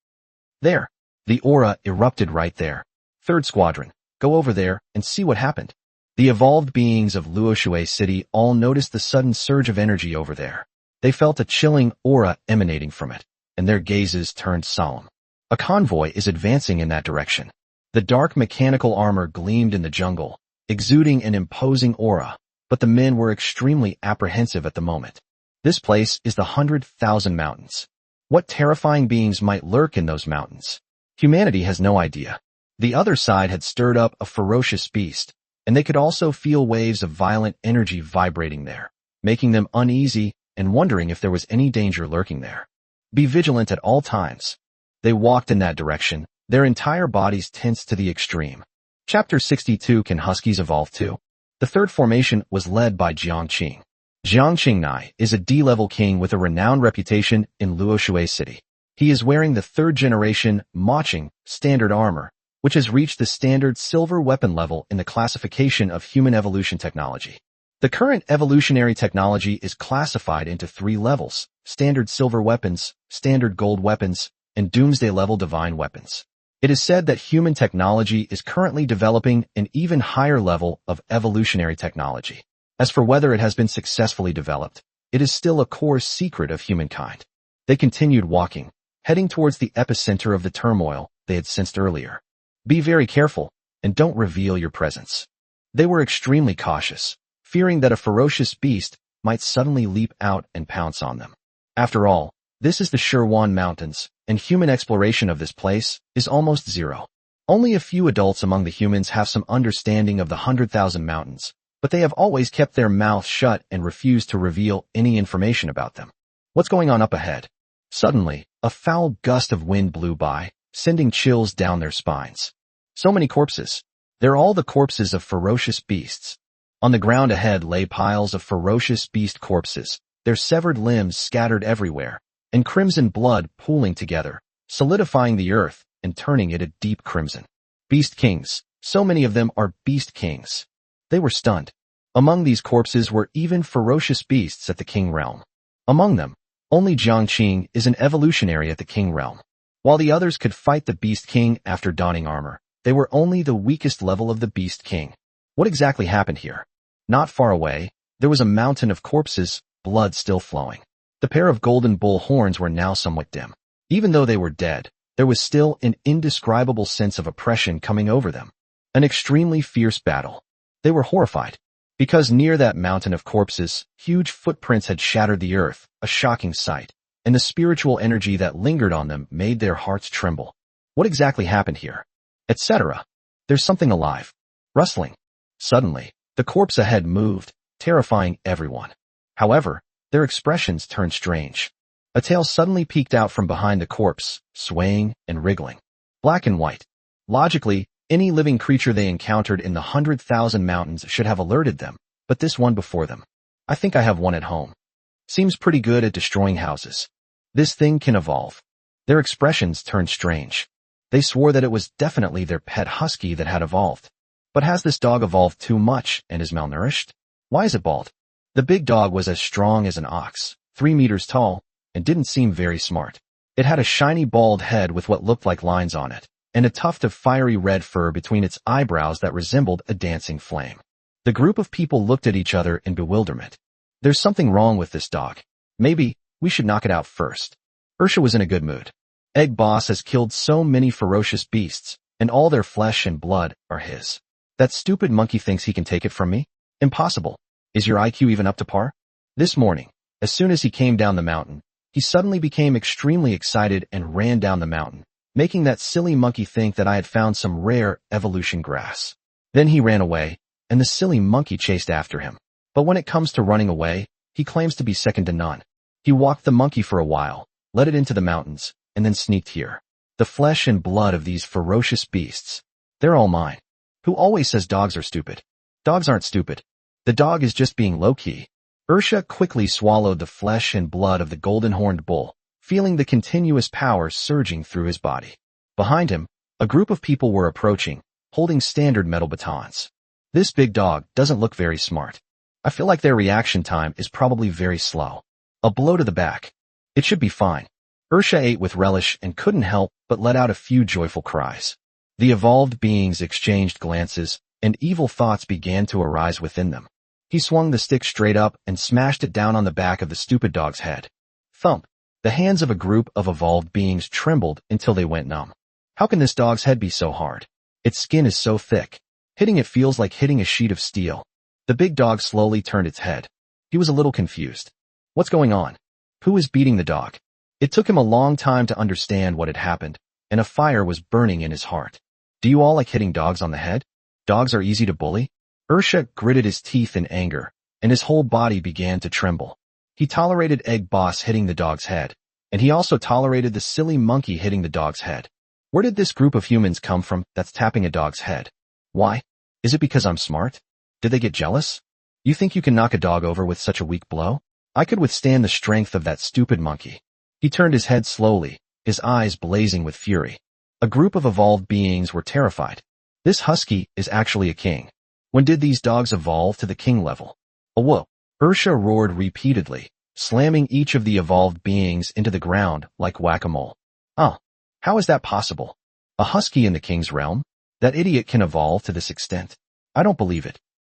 There. The aura erupted right there. Third Squadron, go over there and see what happened. The evolved beings of Luoshui City all noticed the sudden surge of energy over there. They felt a chilling aura emanating from it, and their gazes turned solemn. A convoy is advancing in that direction. The dark mechanical armor gleamed in the jungle, exuding an imposing aura, but the men were extremely apprehensive at the moment. This place is the 100,000 Mountains. What terrifying beings might lurk in those mountains? Humanity has no idea. The other side had stirred up a ferocious beast, and they could also feel waves of violent energy vibrating there, making them uneasy and wondering if there was any danger lurking there. Be vigilant at all times. They walked in that direction, their entire bodies tensed to the extreme. Chapter 62. Can Huskies Evolve Too? The third formation was led by Jiangqing. Jiangqing Nai is a D-level king with a renowned reputation in Luoshui City. He is wearing the third-generation Maching standard armor, which has reached the standard silver weapon level in the classification of human evolution technology. The current evolutionary technology is classified into 3 levels: standard silver weapons, standard gold weapons, and doomsday-level divine weapons. It is said that human technology is currently developing an even higher level of evolutionary technology. As for whether it has been successfully developed, it is still a core secret of humankind. They continued walking, heading towards the epicenter of the turmoil they had sensed earlier. Be very careful, and don't reveal your presence. They were extremely cautious, fearing that a ferocious beast might suddenly leap out and pounce on them. After all, this is the Shirwan Mountains, and human exploration of this place is almost zero. Only a few adults among the humans have some understanding of the 100,000 Mountains, but they have always kept their mouths shut and refused to reveal any information about them. What's going on up ahead? Suddenly, a foul gust of wind blew by, sending chills down their spines. So many corpses. They're all the corpses of ferocious beasts. On the ground ahead lay piles of ferocious beast corpses, their severed limbs scattered everywhere, and crimson blood pooling together, solidifying the earth and turning it a deep crimson. Beast Kings. So many of them are Beast Kings. They were stunned. Among these corpses were even ferocious beasts at the King Realm. Among them, only Jiangqing is an evolutionary at the King Realm. While the others could fight the Beast King after donning armor, they were only the weakest level of the Beast King. What exactly happened here? Not far away, there was a mountain of corpses, blood still flowing. The pair of golden bull horns were now somewhat dim. Even though they were dead, there was still an indescribable sense of oppression coming over them. An extremely fierce battle. They were horrified. Because near that mountain of corpses, huge footprints had shattered the earth, a shocking sight, and the spiritual energy that lingered on them made their hearts tremble. What exactly happened here? Etc. There's something alive. Rustling. Suddenly, the corpse ahead moved, terrifying everyone. However, their expressions turned strange. A tail suddenly peeked out from behind the corpse, swaying and wriggling. Black and white. Logically, any living creature they encountered in the 100,000 Mountains should have alerted them, but this one before them. I think I have one at home. Seems pretty good at destroying houses. This thing can evolve. Their expressions turned strange. They swore that it was definitely their pet husky that had evolved. But has this dog evolved too much and is malnourished? Why is it bald? The big dog was as strong as an ox, 3 meters tall, and didn't seem very smart. It had a shiny bald head with what looked like lines on it, and a tuft of fiery red fur between its eyebrows that resembled a dancing flame. The group of people looked at each other in bewilderment. There's something wrong with this dog. Maybe we should knock it out first. Ursha was in a good mood. Egg Boss has killed so many ferocious beasts, and all their flesh and blood are his. That stupid monkey thinks he can take it from me? Impossible. Is your IQ even up to par? This morning, as soon as he came down the mountain, he suddenly became extremely excited and ran down the mountain, making that silly monkey think that I had found some rare evolution grass. Then he ran away, and the silly monkey chased after him. But when it comes to running away, he claims to be second to none. He walked the monkey for a while, led it into the mountains, and then sneaked here. The flesh and blood of these ferocious beasts, they're all mine. Who always says dogs are stupid? Dogs aren't stupid. The dog is just being low-key. Ursha quickly swallowed the flesh and blood of the golden-horned bull, feeling the continuous power surging through his body. Behind him, a group of people were approaching, holding standard metal batons. This big dog doesn't look very smart. I feel like their reaction time is probably very slow. A blow to the back. It should be fine. Ursha ate with relish and couldn't help but let out a few joyful cries. The evolved beings exchanged glances, and evil thoughts began to arise within them. He swung the stick straight up and smashed it down on the back of the stupid dog's head. Thump! The hands of a group of evolved beings trembled until they went numb. How can this dog's head be so hard? Its skin is so thick. Hitting it feels like hitting a sheet of steel. The big dog slowly turned its head. He was a little confused. What's going on? Who is beating the dog? It took him a long time to understand what had happened, and a fire was burning in his heart. Do you all like hitting dogs on the head? Dogs are easy to bully? Ursha gritted his teeth in anger, and his whole body began to tremble. He tolerated Egg Boss hitting the dog's head, and he also tolerated the silly monkey hitting the dog's head. Where did this group of humans come from that's tapping a dog's head? Why? Is it because I'm smart? Did they get jealous? You think you can knock a dog over with such a weak blow? I could withstand the strength of that stupid monkey. He turned his head slowly, his eyes blazing with fury. A group of evolved beings were terrified. This husky is actually a king. When did these dogs evolve to the king level? Oh, whoa! Ursha roared repeatedly, slamming each of the evolved beings into the ground like whack-a-mole. Oh, how is that possible? A husky in the king's realm? That idiot can evolve to this extent? I don't believe it.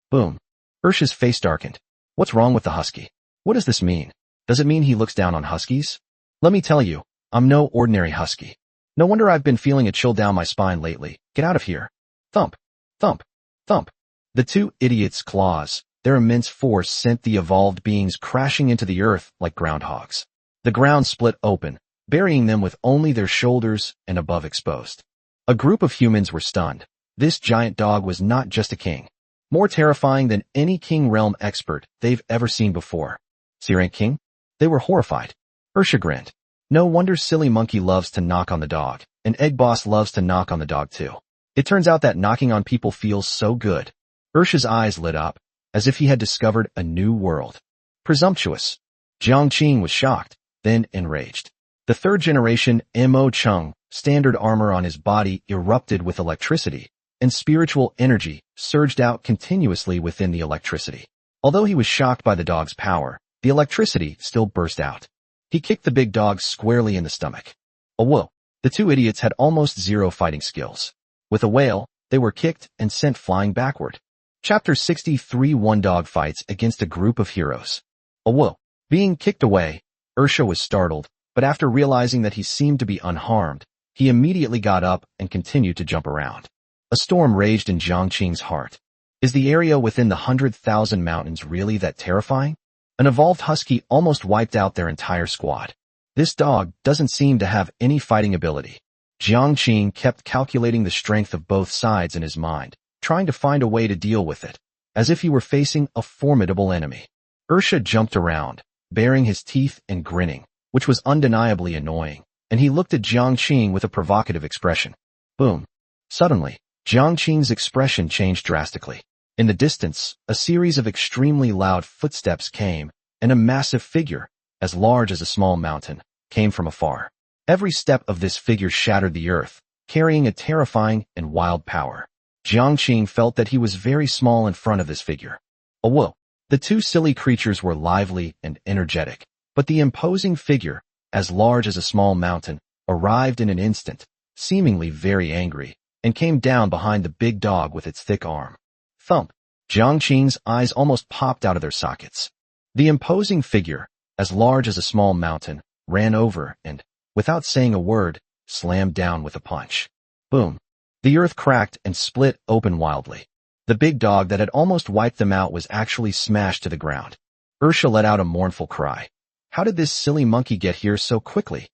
Boom. Ursha's face darkened. What's wrong with the husky? What does this mean? Does it mean he looks down on huskies? Let me tell you, I'm no ordinary husky. No wonder I've been feeling a chill down my spine lately. Get out of here. Thump. Thump. Thump. The two idiots' claws, their immense force sent the evolved beings crashing into the earth like groundhogs. The ground split open, burying them with only their shoulders and above exposed. A group of humans were stunned. This giant dog was not just a king. More terrifying than any king realm expert they've ever seen before. C-rank king? They were horrified. Ursha grinned. No wonder Silly Monkey loves to knock on the dog, and Egg Boss loves to knock on the dog too. It turns out that knocking on people feels so good. Ursha's eyes lit up, as if he had discovered a new world. Presumptuous. Jiang Qing was shocked, then enraged. The third generation Mo Chung, standard armor on his body erupted with electricity, and spiritual energy surged out continuously within the electricity. Although he was shocked by the dog's power, the electricity still burst out. He kicked the big dog squarely in the stomach. Oh whoa, the two idiots had almost zero fighting skills. With a wail, they were kicked and sent flying backward. Chapter 63 One Dog Fights Against a Group of Heroes. Oh whoa, being kicked away, Ursha was startled, but after realizing that he seemed to be unharmed, he immediately got up and continued to jump around. A storm raged in Jiang Qing's heart. Is the area within the 100,000 mountains really that terrifying? An evolved husky almost wiped out their entire squad. This dog doesn't seem to have any fighting ability. Jiang Qing kept calculating the strength of both sides in his mind, trying to find a way to deal with it, as if he were facing a formidable enemy. Ursha jumped around, baring his teeth and grinning, which was undeniably annoying, and he looked at Jiang Qing with a provocative expression. Boom. Suddenly, Jiang Qing's expression changed drastically. In the distance, a series of extremely loud footsteps came, and a massive figure, as large as a small mountain, came from afar. Every step of this figure shattered the earth, carrying a terrifying and wild power. Jiang Qing felt that he was very small in front of this figure. Oh whoa! The two silly creatures were lively and energetic, but the imposing figure, as large as a small mountain, arrived in an instant, seemingly very angry, and came down behind the big dog with its thick arm. Thump! Jiangqing's eyes almost popped out of their sockets. The imposing figure, as large as a small mountain, ran over and, without saying a word, slammed down with a punch. Boom. The earth cracked and split open wildly. The big dog that had almost wiped them out was actually smashed to the ground. Ursha let out a mournful cry. How did this silly monkey get here so quickly?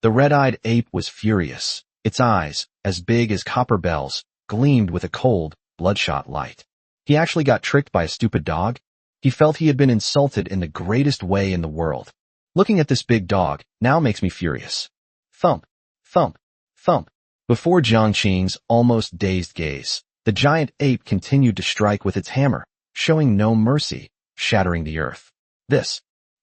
The red-eyed ape was furious. Its eyes, as big as copper bells, gleamed with a cold, bloodshot light. He actually got tricked by a stupid dog? He felt he had been insulted in the greatest way in the world. Looking at this big dog now makes me furious. Thump, thump, thump. Before Jiangqing's almost dazed gaze, the giant ape continued to strike with its hammer, showing no mercy, shattering the earth.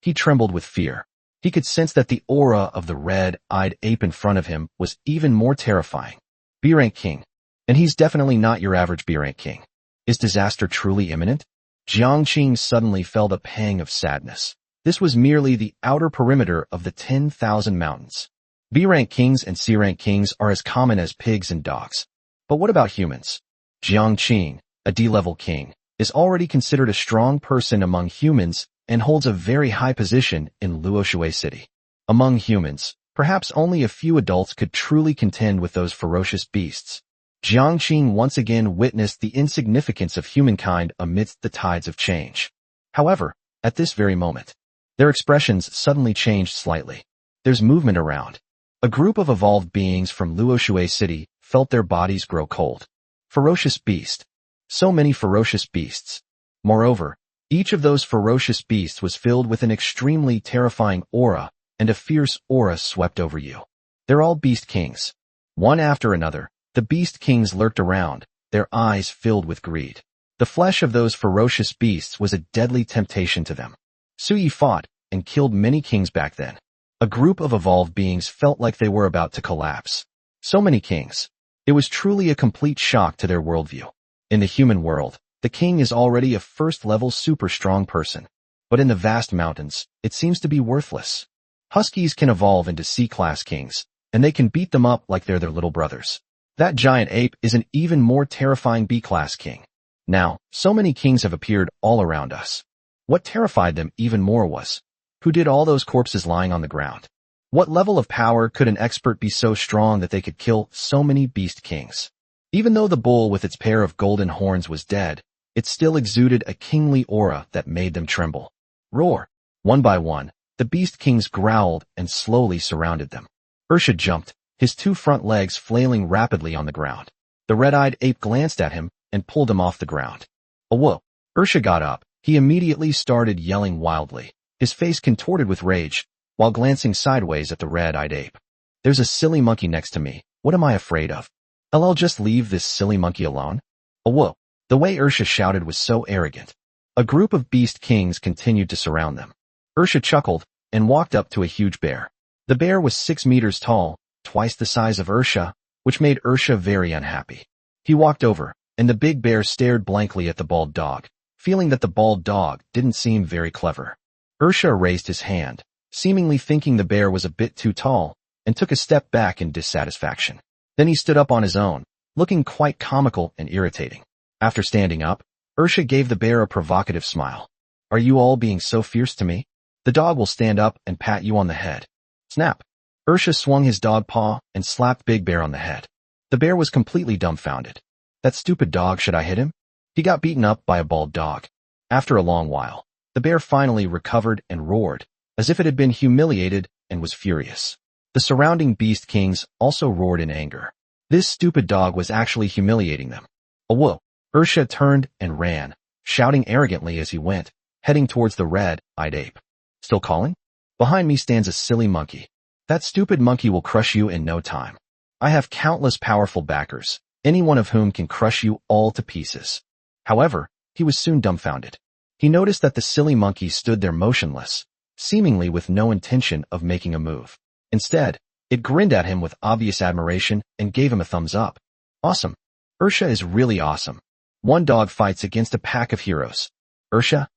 He trembled with fear. He could sense that the aura of the red-eyed ape in front of him was even more terrifying. B-rank king. And he's definitely not your average B-rank king. Is disaster truly imminent? Jiangqing suddenly felt a pang of sadness. This was merely the outer perimeter of the 10,000 mountains. B-rank kings and C-rank kings are as common as pigs and dogs. But what about humans? Jiangqing, a D-level king, is already considered a strong person among humans and holds a very high position in Luoshui City. Among humans, perhaps only a few adults could truly contend with those ferocious beasts. Jiangqing once again witnessed the insignificance of humankind amidst the tides of change. However, at this very moment, their expressions suddenly changed slightly. There's movement around. A group of evolved beings from Luoshui City felt their bodies grow cold. Ferocious beast. So many ferocious beasts. Moreover, each of those ferocious beasts was filled with an extremely terrifying aura, and a fierce aura swept over you. They're all beast kings. One after another, the beast kings lurked around, their eyes filled with greed. The flesh of those ferocious beasts was a deadly temptation to them. Suyi fought and killed many kings back then. A group of evolved beings felt like they were about to collapse. So many kings. It was truly a complete shock to their worldview. In the human world, the king is already a first-level super strong person. But in the vast mountains, it seems to be worthless. Huskies can evolve into C-class kings, and they can beat them up like they're their little brothers. That giant ape is an even more terrifying B-class king. Now, so many kings have appeared all around us. What terrified them even more was, who did all those corpses lying on the ground? What level of power could an expert be so strong that they could kill so many beast kings? Even though the bull with its pair of golden horns was dead, it still exuded a kingly aura that made them tremble. Roar! One by one, the beast kings growled and slowly surrounded them. Ursha jumped, his two front legs flailing rapidly on the ground. The red-eyed ape glanced at him and pulled him off the ground. Whoa! Ursha got up. He immediately started yelling wildly, his face contorted with rage, while glancing sideways at the red-eyed ape. There's a silly monkey next to me. What am I afraid of? I'll just leave this silly monkey alone? Whoa! The way Ursha shouted was so arrogant. A group of beast kings continued to surround them. Ursha chuckled and walked up to a huge bear. The bear was 6 meters tall, twice the size of Ursha, which made Ursha very unhappy. He walked over, and the big bear stared blankly at the bald dog, feeling that the bald dog didn't seem very clever. Ursha raised his hand, seemingly thinking the bear was a bit too tall, and took a step back in dissatisfaction. Then he stood up on his own, looking quite comical and irritating. After standing up, Ursha gave the bear a provocative smile. Are you all being so fierce to me? The dog will stand up and pat you on the head. Snap! Ursha swung his dog paw and slapped Big Bear on the head. The bear was completely dumbfounded. That stupid dog, should I hit him? He got beaten up by a bald dog. After a long while, the bear finally recovered and roared, as if it had been humiliated and was furious. The surrounding beast kings also roared in anger. This stupid dog was actually humiliating them. Whoa! Ursha turned and ran, shouting arrogantly as he went, heading towards the red-eyed ape. Still calling? Behind me stands a silly monkey. That stupid monkey will crush you in no time. I have countless powerful backers, any one of whom can crush you all to pieces. However, he was soon dumbfounded. He noticed that the silly monkey stood there motionless, seemingly with no intention of making a move. Instead, it grinned at him with obvious admiration and gave him a thumbs up. Awesome. Ursha is really awesome. One dog fights against a pack of heroes. Ursha?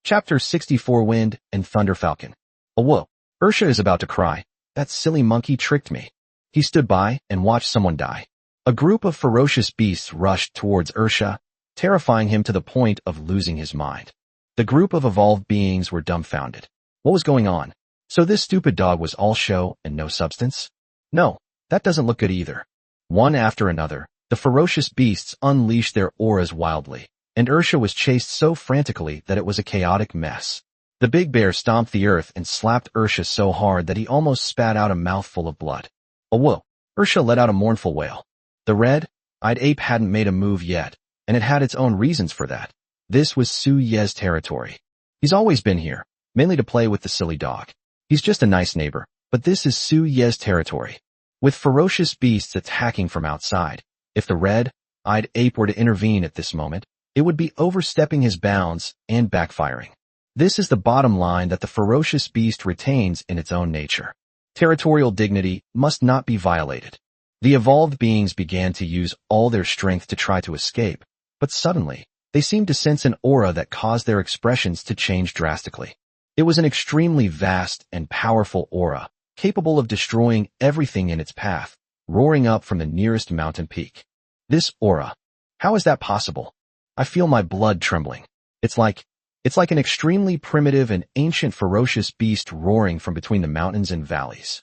Chapter 64 Wind and Thunder Falcon. Whoa! Ursha is about to cry. That silly monkey tricked me. He stood by and watched someone die. A group of ferocious beasts rushed towards Ursha, terrifying him to the point of losing his mind. The group of evolved beings were dumbfounded. What was going on? So this stupid dog was all show and no substance? No, that doesn't look good either. One after another, the ferocious beasts unleashed their auras wildly, and Ursha was chased so frantically that it was a chaotic mess. The big bear stomped the earth and slapped Ursha so hard that he almost spat out a mouthful of blood. Oh whoa! Ursha let out a mournful wail. The red-eyed ape hadn't made a move yet, and it had its own reasons for that. This was Su Ye's territory. He's always been here, mainly to play with the silly dog. He's just a nice neighbor, but this is Su Ye's territory. With ferocious beasts attacking from outside, if the red-eyed ape were to intervene at this moment, it would be overstepping his bounds and backfiring. This is the bottom line that the ferocious beast retains in its own nature. Territorial dignity must not be violated. The evolved beings began to use all their strength to try to escape, but suddenly, they seemed to sense an aura that caused their expressions to change drastically. It was an extremely vast and powerful aura, capable of destroying everything in its path, roaring up from the nearest mountain peak. This aura. How is that possible? I feel my blood trembling. It's like an extremely primitive and ancient ferocious beast roaring from between the mountains and valleys.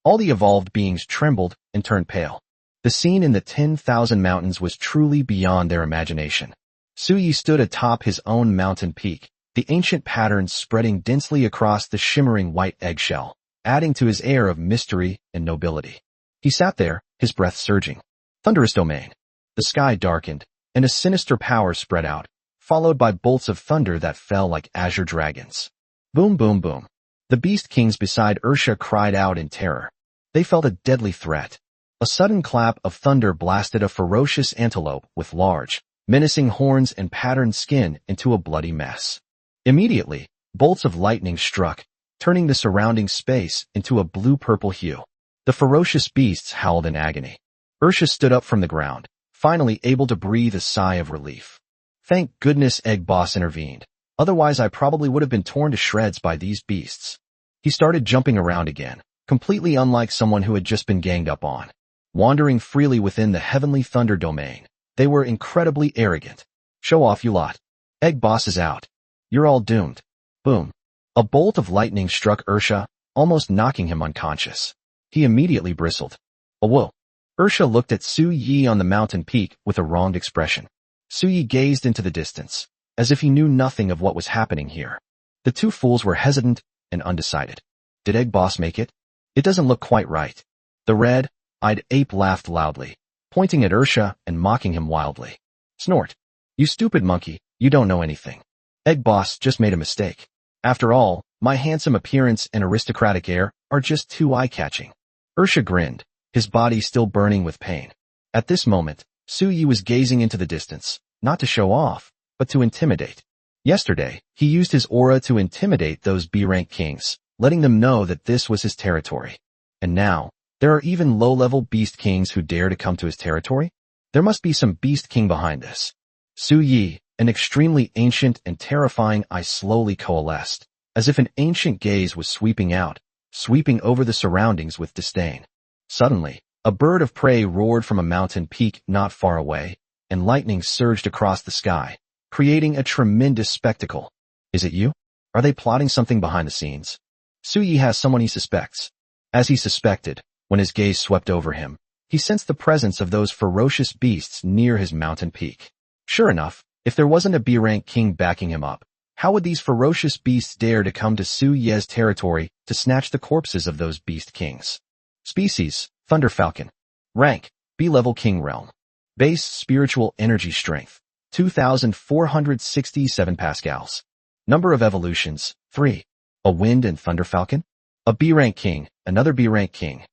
All the evolved beings trembled and turned pale. The scene in the 10,000 mountains was truly beyond their imagination. Su Yi stood atop his own mountain peak, the ancient patterns spreading densely across the shimmering white eggshell, adding to his air of mystery and nobility. He sat there, his breath surging. Thunderous domain. The sky darkened, and a sinister power spread out, followed by bolts of thunder that fell like azure dragons. Boom, boom, boom. The beast kings beside Ursha cried out in terror. They felt a deadly threat. A sudden clap of thunder blasted a ferocious antelope with large, menacing horns and patterned skin into a bloody mess. Immediately, bolts of lightning struck, turning the surrounding space into a blue-purple hue. The ferocious beasts howled in agony. Ursha stood up from the ground, finally able to breathe a sigh of relief. Thank goodness Egg Boss intervened. Otherwise I probably would have been torn to shreds by these beasts. He started jumping around again, completely unlike someone who had just been ganged up on. Wandering freely within the heavenly thunder domain, they were incredibly arrogant. Show off, you lot. Egg Boss is out. You're all doomed. Boom. A bolt of lightning struck Ursha, almost knocking him unconscious. He immediately bristled. Oh whoa. Ursha looked at Su Yi on the mountain peak with a wronged expression. Su Yi gazed into the distance, as if he knew nothing of what was happening here. The two fools were hesitant and undecided. Did Egg Boss make it? It doesn't look quite right. The red-eyed ape laughed loudly, pointing at Ursha and mocking him wildly. Snort. You stupid monkey, you don't know anything. Egg Boss just made a mistake. After all, my handsome appearance and aristocratic air are just too eye-catching. Ursha grinned, his body still burning with pain. At this moment, Su Yi was gazing into the distance, not to show off, but to intimidate. Yesterday, he used his aura to intimidate those B-rank kings, letting them know that this was his territory. And now, there are even low-level beast kings who dare to come to his territory? There must be some beast king behind this. Su Yi, an extremely ancient and terrifying eye slowly coalesced, as if an ancient gaze was sweeping over the surroundings with disdain. Suddenly, a bird of prey roared from a mountain peak not far away, and lightning surged across the sky, creating a tremendous spectacle. Is it you? Are they plotting something behind the scenes? Su Yi has someone he suspects. As he suspected, when his gaze swept over him, he sensed the presence of those ferocious beasts near his mountain peak. Sure enough, if there wasn't a B-rank king backing him up, how would these ferocious beasts dare to come to Su Ye's territory to snatch the corpses of those beast kings? Species, Thunder Falcon. Rank, B-level King Realm. Base spiritual energy strength, 2,467 pascals. Number of evolutions, 3. A wind and thunder falcon? A B-rank king, another B-rank king.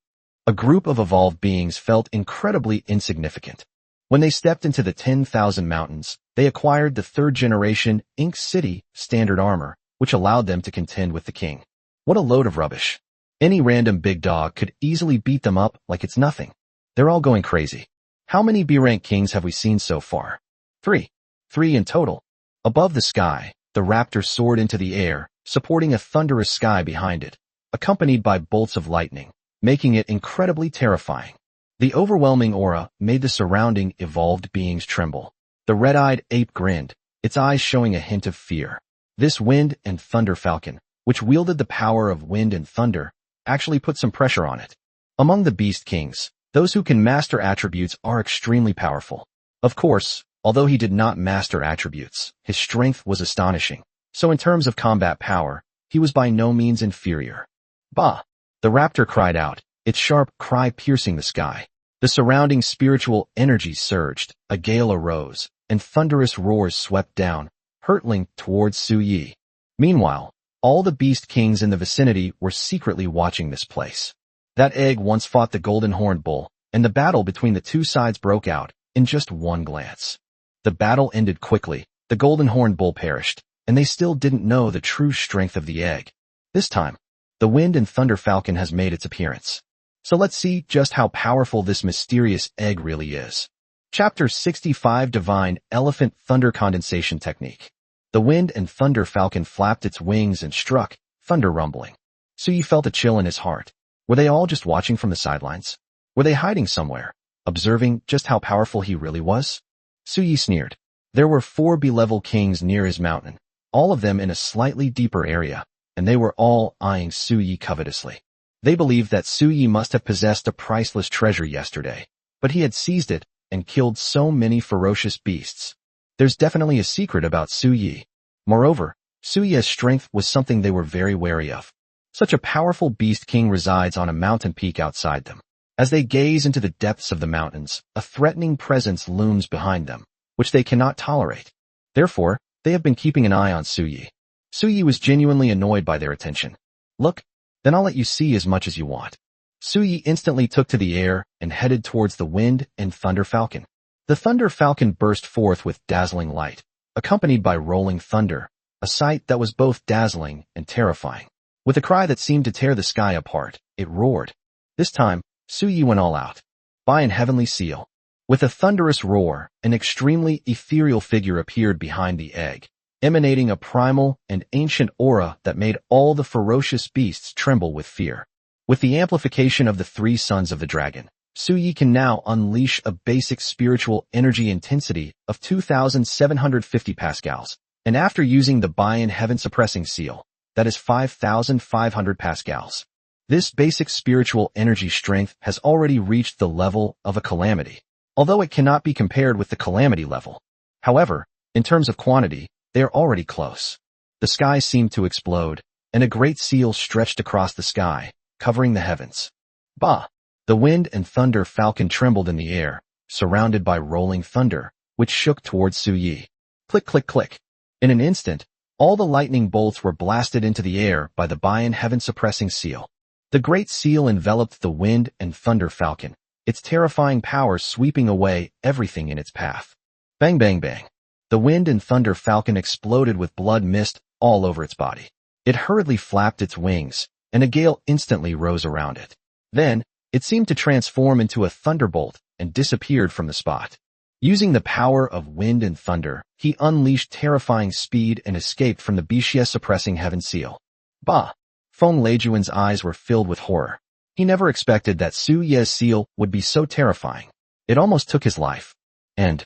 A group of evolved beings felt incredibly insignificant. When they stepped into the 10,000 mountains, they acquired the third-generation Ink City standard armor, which allowed them to contend with the king. What a load of rubbish. Any random big dog could easily beat them up like it's nothing. They're all going crazy. How many B-rank kings have we seen so far? 3. 3 in total. Above the sky, the raptor soared into the air, supporting a thunderous sky behind it, accompanied by bolts of lightning, making it incredibly terrifying. The overwhelming aura made the surrounding evolved beings tremble. The red-eyed ape grinned, its eyes showing a hint of fear. This wind and thunder falcon, which wielded the power of wind and thunder, actually put some pressure on it. Among the beast kings, those who can master attributes are extremely powerful. Of course, although he did not master attributes, his strength was astonishing. So in terms of combat power, he was by no means inferior. Bah! The raptor cried out, its sharp cry piercing the sky. The surrounding spiritual energy surged, a gale arose, and thunderous roars swept down, hurtling towards Su Yi. Meanwhile, all the beast kings in the vicinity were secretly watching this place. That egg once fought the golden horned bull, and the battle between the two sides broke out in just one glance. The battle ended quickly, the golden horned bull perished, and they still didn't know the true strength of the egg. This time, the wind and thunder falcon has made its appearance. So let's see just how powerful this mysterious egg really is. Chapter 65 Divine Elephant Thunder Condensation Technique. The wind and thunder falcon flapped its wings and struck, thunder rumbling. Su Yi felt a chill in his heart. Were they all just watching from the sidelines? Were they hiding somewhere, observing just how powerful he really was? Su Yi sneered. There were 4 B-level kings near his mountain, all of them in a slightly deeper area, and they were all eyeing Su Yi covetously. They believed that Su Yi must have possessed a priceless treasure yesterday, but he had seized it and killed so many ferocious beasts. There's definitely a secret about Su Yi. Moreover, Su Yi's strength was something they were very wary of. Such a powerful beast king resides on a mountain peak outside them. As they gaze into the depths of the mountains, a threatening presence looms behind them, which they cannot tolerate. Therefore, they have been keeping an eye on Su Yi. Su Yi was genuinely annoyed by their attention. Look, then I'll let you see as much as you want. Su Yi instantly took to the air and headed towards the wind and thunder falcon. The thunder falcon burst forth with dazzling light, accompanied by rolling thunder, a sight that was both dazzling and terrifying. With a cry that seemed to tear the sky apart, it roared. This time, Su Yi went all out. By an heavenly seal. With a thunderous roar, an extremely ethereal figure appeared behind the egg, emanating a primal and ancient aura that made all the ferocious beasts tremble with fear. With the amplification of the 3 sons of the dragon, Su Yi can now unleash a basic spiritual energy intensity of 2,750 pascals, and after using the Buy-in Heaven Suppressing Seal, that is 5,500 pascals. This basic spiritual energy strength has already reached the level of a calamity, although it cannot be compared with the calamity level. However, in terms of quantity, they are already close. The sky seemed to explode, and a great seal stretched across the sky, covering the heavens. Bah! The wind and thunder falcon trembled in the air, surrounded by rolling thunder, which shook towards Su Yi. Click, click, click. In an instant, all the lightning bolts were blasted into the air by the Buy-in Heaven Suppressing Seal. The great seal enveloped the wind and thunder falcon, its terrifying power sweeping away everything in its path. Bang, bang, bang. The wind and thunder falcon exploded with blood mist all over its body. It hurriedly flapped its wings, and a gale instantly rose around it. Then, it seemed to transform into a thunderbolt and disappeared from the spot. Using the power of wind and thunder, he unleashed terrifying speed and escaped from the BCS Suppressing Heaven Seal. Bah! Feng Leijuan's eyes were filled with horror. He never expected that Su Yi's seal would be so terrifying. It almost took his life. And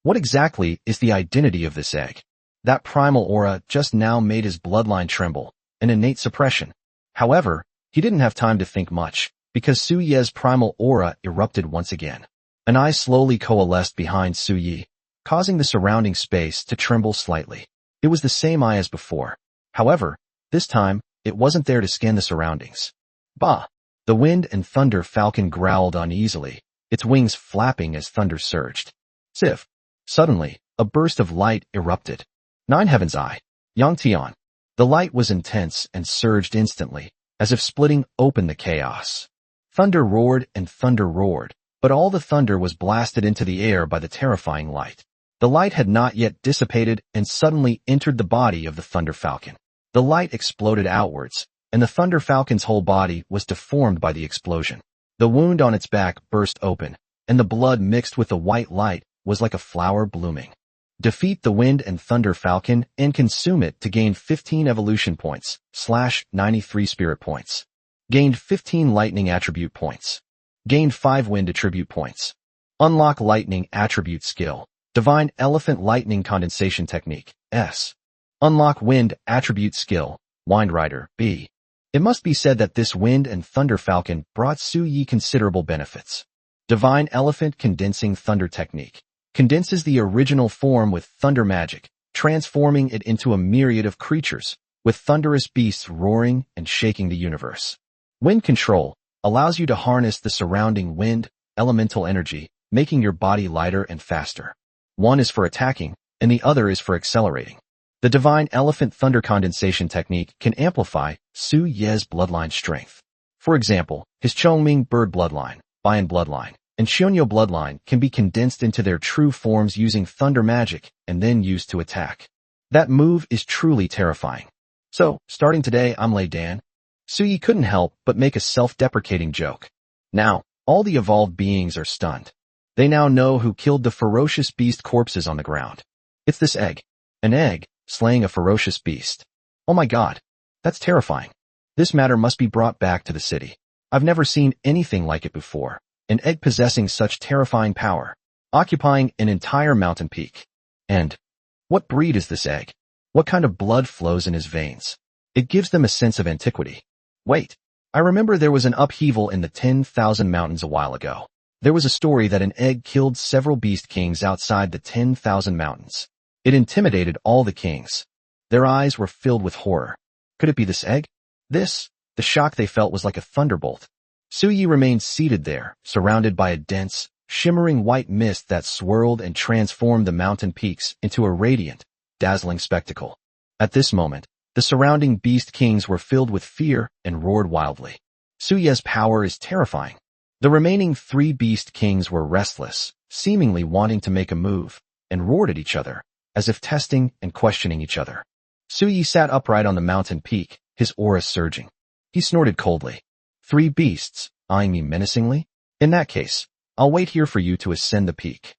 what exactly is the identity of this egg? That primal aura just now made his bloodline tremble, an innate suppression. However, he didn't have time to think much, because Su Yi's primal aura erupted once again. An eye slowly coalesced behind Su Yi, causing the surrounding space to tremble slightly. It was the same eye as before. However, this time, it wasn't there to scan the surroundings. Bah! The wind and thunder falcon growled uneasily, its wings flapping as thunder surged. Ziv! Suddenly, a burst of light erupted. Nine Heaven's Eye. Yang Tian. The light was intense and surged instantly, as if splitting open the chaos. Thunder roared and thunder roared, but all the thunder was blasted into the air by the terrifying light. The light had not yet dissipated and suddenly entered the body of the thunder falcon. The light exploded outwards, and the thunder falcon's whole body was deformed by the explosion. The wound on its back burst open, and the blood mixed with the white light was like a flower blooming. Defeat the wind and thunder falcon and consume it to gain 15 evolution points, /93 spirit points. Gained 15 lightning attribute points. Gained 5 wind attribute points. Unlock lightning attribute skill. Divine Elephant Lightning Condensation Technique, S. Unlock Wind Attribute Skill, Wind Rider, B. It must be said that this Wind and Thunder Falcon brought Su Yi considerable benefits. Divine Elephant Condensing Thunder Technique condenses the original form with thunder magic, transforming it into a myriad of creatures, with thunderous beasts roaring and shaking the universe. Wind Control allows you to harness the surrounding wind, elemental energy, making your body lighter and faster. One is for attacking, and the other is for accelerating. The Divine Elephant Thunder Condensation Technique can amplify Su Ye's bloodline strength. For example, his Chongming bird bloodline, Bian bloodline, and Xionyou bloodline can be condensed into their true forms using thunder magic and then used to attack. That move is truly terrifying. So, starting today, I'm Lei Dan. Su Yi couldn't help but make a self-deprecating joke. Now, all the evolved beings are stunned. They now know who killed the ferocious beast corpses on the ground. It's this egg. An egg, slaying a ferocious beast. Oh my god. That's terrifying. This matter must be brought back to the city. I've never seen anything like it before. An egg possessing such terrifying power, occupying an entire mountain peak. And what breed is this egg? What kind of blood flows in his veins? It gives them a sense of antiquity. Wait, I remember there was an upheaval in the 10,000 mountains a while ago. There was a story that an egg killed several beast kings outside the 10,000 mountains. It intimidated all the kings. Their eyes were filled with horror. Could it be this egg? The shock they felt was like a thunderbolt. Su Yi remained seated there, surrounded by a dense, shimmering white mist that swirled and transformed the mountain peaks into a radiant, dazzling spectacle. At this moment, the surrounding beast kings were filled with fear and roared wildly. Su Ye's power is terrifying. The remaining 3 beast kings were restless, seemingly wanting to make a move, and roared at each other, as if testing and questioning each other. Su Yi sat upright on the mountain peak, his aura surging. He snorted coldly. 3 beasts, eyeing me menacingly? In that case, I'll wait here for you to ascend the peak.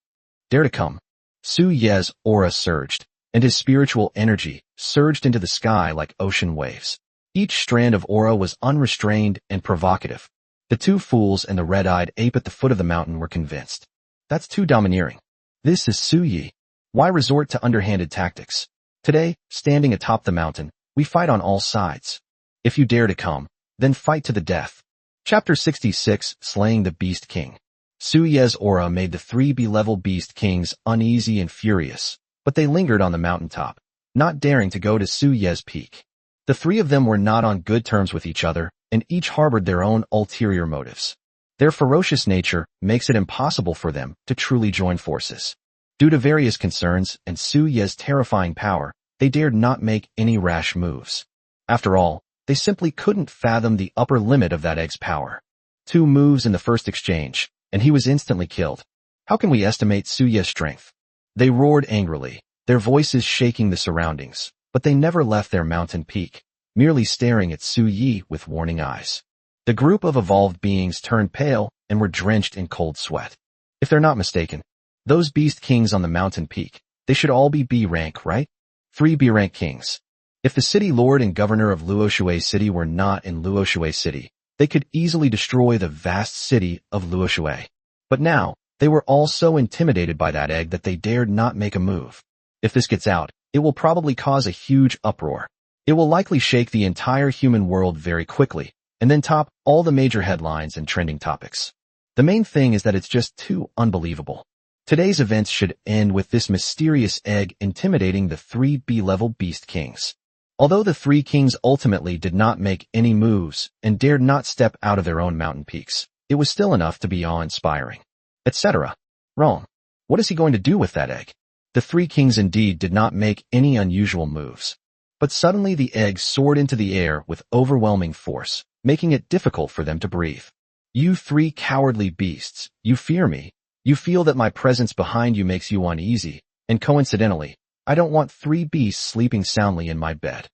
Dare to come. Su Ye's aura surged, and his spiritual energy surged into the sky like ocean waves. Each strand of aura was unrestrained and provocative. The 2 fools and the red-eyed ape at the foot of the mountain were convinced. That's too domineering. This is Su Yi. Why resort to underhanded tactics? Today, standing atop the mountain, we fight on all sides. If you dare to come, then fight to the death. Chapter 66, Slaying the Beast King. Su Ye's aura made the 3 B-level beast kings uneasy and furious, but they lingered on the mountaintop, not daring to go to Su Ye's peak. The 3 of them were not on good terms with each other, and each harbored their own ulterior motives. Their ferocious nature makes it impossible for them to truly join forces. Due to various concerns and Su Ye's terrifying power, they dared not make any rash moves. After all, they simply couldn't fathom the upper limit of that egg's power. 2 moves in the first exchange, and he was instantly killed. How can we estimate Su Ye's strength? They roared angrily, their voices shaking the surroundings, but they never left their mountain peak, merely staring at Su Yi with warning eyes. The group of evolved beings turned pale and were drenched in cold sweat. If they're not mistaken, those beast kings on the mountain peak, they should all be B rank, right? 3 B rank kings. If the city lord and governor of Luoshui City were not in Luoshui City, they could easily destroy the vast city of Luoshui. But now, they were all so intimidated by that egg that they dared not make a move. If this gets out, it will probably cause a huge uproar. It will likely shake the entire human world very quickly, and then top all the major headlines and trending topics. The main thing is that it's just too unbelievable. Today's events should end with this mysterious egg intimidating the 3 B-level beast kings. Although the 3 kings ultimately did not make any moves and dared not step out of their own mountain peaks, it was still enough to be awe-inspiring. Etc. Wrong. What is he going to do with that egg? The 3 kings indeed did not make any unusual moves. But suddenly the egg soared into the air with overwhelming force, making it difficult for them to breathe. You 3 cowardly beasts, you fear me. You feel that my presence behind you makes you uneasy, and coincidentally, I don't want 3 beasts sleeping soundly in my bed.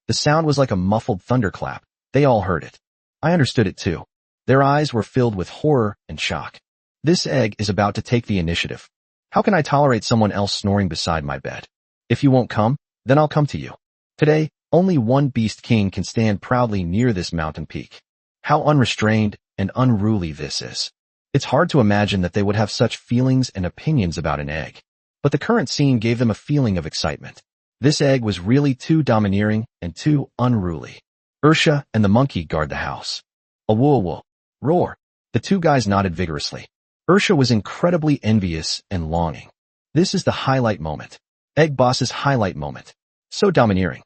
The sound was like a muffled thunderclap. They all heard it. I understood it too. Their eyes were filled with horror and shock. This egg is about to take the initiative. How can I tolerate someone else snoring beside my bed? If you won't come, then I'll come to you. Today, only 1 beast king can stand proudly near this mountain peak. How unrestrained and unruly this is. It's hard to imagine that they would have such feelings and opinions about an egg. But the current scene gave them a feeling of excitement. This egg was really too domineering and too unruly. Ursha and the monkey guard the house. A woo-woo. Roar. The two guys nodded vigorously. Ursha was incredibly envious and longing. This is the highlight moment. Egg Boss's highlight moment. So domineering.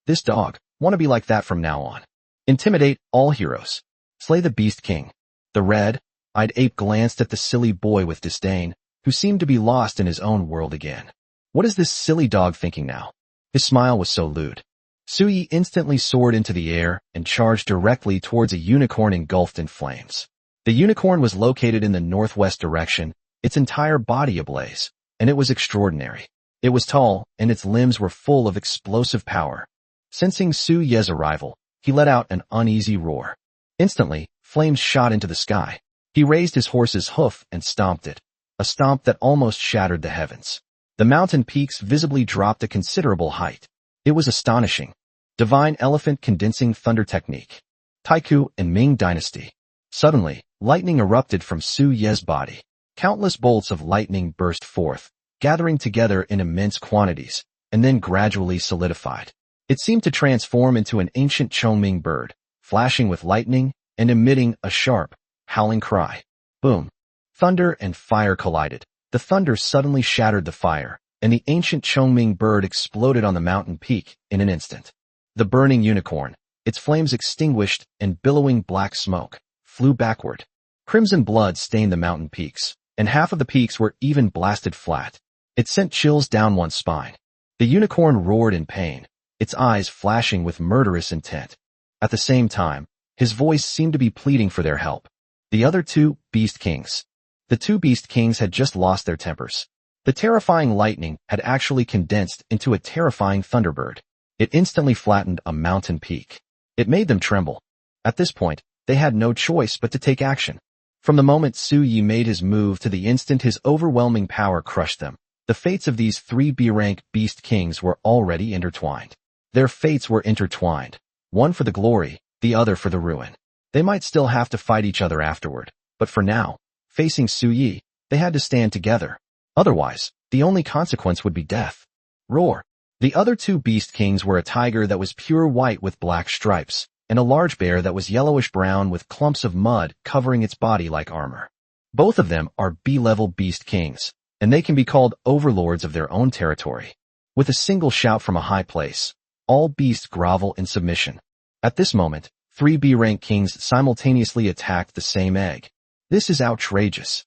This dog, wanna be like that from now on. Intimidate all heroes. Slay the Beast King. The red-eyed ape glanced at the silly boy with disdain, who seemed to be lost in his own world again. What is this silly dog thinking now? His smile was so lewd. Suyi instantly soared into the air and charged directly towards a unicorn engulfed in flames. The unicorn was located in the northwest direction, its entire body ablaze, and it was extraordinary. It was tall, and its limbs were full of explosive power. Sensing Su Ye's arrival, he let out an uneasy roar. Instantly, flames shot into the sky. He raised his horse's hoof and stomped it, a stomp that almost shattered the heavens. The mountain peaks visibly dropped a considerable height. It was astonishing. Divine Elephant Condensing Thunder Technique. Taiku and Ming Dynasty. Suddenly, lightning erupted from Su Ye's body. Countless bolts of lightning burst forth, gathering together in immense quantities, and then gradually solidified. It seemed to transform into an ancient Chongming bird, flashing with lightning and emitting a sharp, howling cry. Boom! Thunder and fire collided. The thunder suddenly shattered the fire, and the ancient Chongming bird exploded on the mountain peak in an instant. The burning unicorn, its flames extinguished and billowing black smoke, flew backward. Crimson blood stained the mountain peaks, and half of the peaks were even blasted flat. It sent chills down one's spine. The unicorn roared in pain, its eyes flashing with murderous intent. At the same time, his voice seemed to be pleading for their help. The other two Beast Kings. The two Beast Kings had just lost their tempers. The terrifying lightning had actually condensed into a terrifying thunderbird. It instantly flattened a mountain peak. It made them tremble. At this point, they had no choice but to take action. From the moment Su Yi made his move to the instant his overwhelming power crushed them, the fates of these three B-rank Beast Kings were already intertwined. Their fates were intertwined, one for the glory, the other for the ruin. They might still have to fight each other afterward, but for now, facing Su Yi, they had to stand together. Otherwise, the only consequence would be death. Roar! The other two Beast Kings were a tiger that was pure white with black stripes, and a large bear that was yellowish-brown with clumps of mud covering its body like armor. Both of them are B-level Beast Kings, and they can be called overlords of their own territory. With a single shout from a high place, all beasts grovel in submission. At this moment, three B-rank kings simultaneously attacked the same egg. This is outrageous.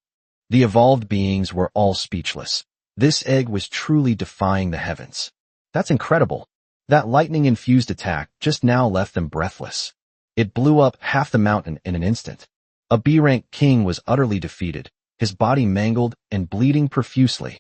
The evolved beings were all speechless. This egg was truly defying the heavens. That's incredible. That lightning-infused attack just now left them breathless. It blew up half the mountain in an instant. A B-rank king was utterly defeated, his body mangled and bleeding profusely.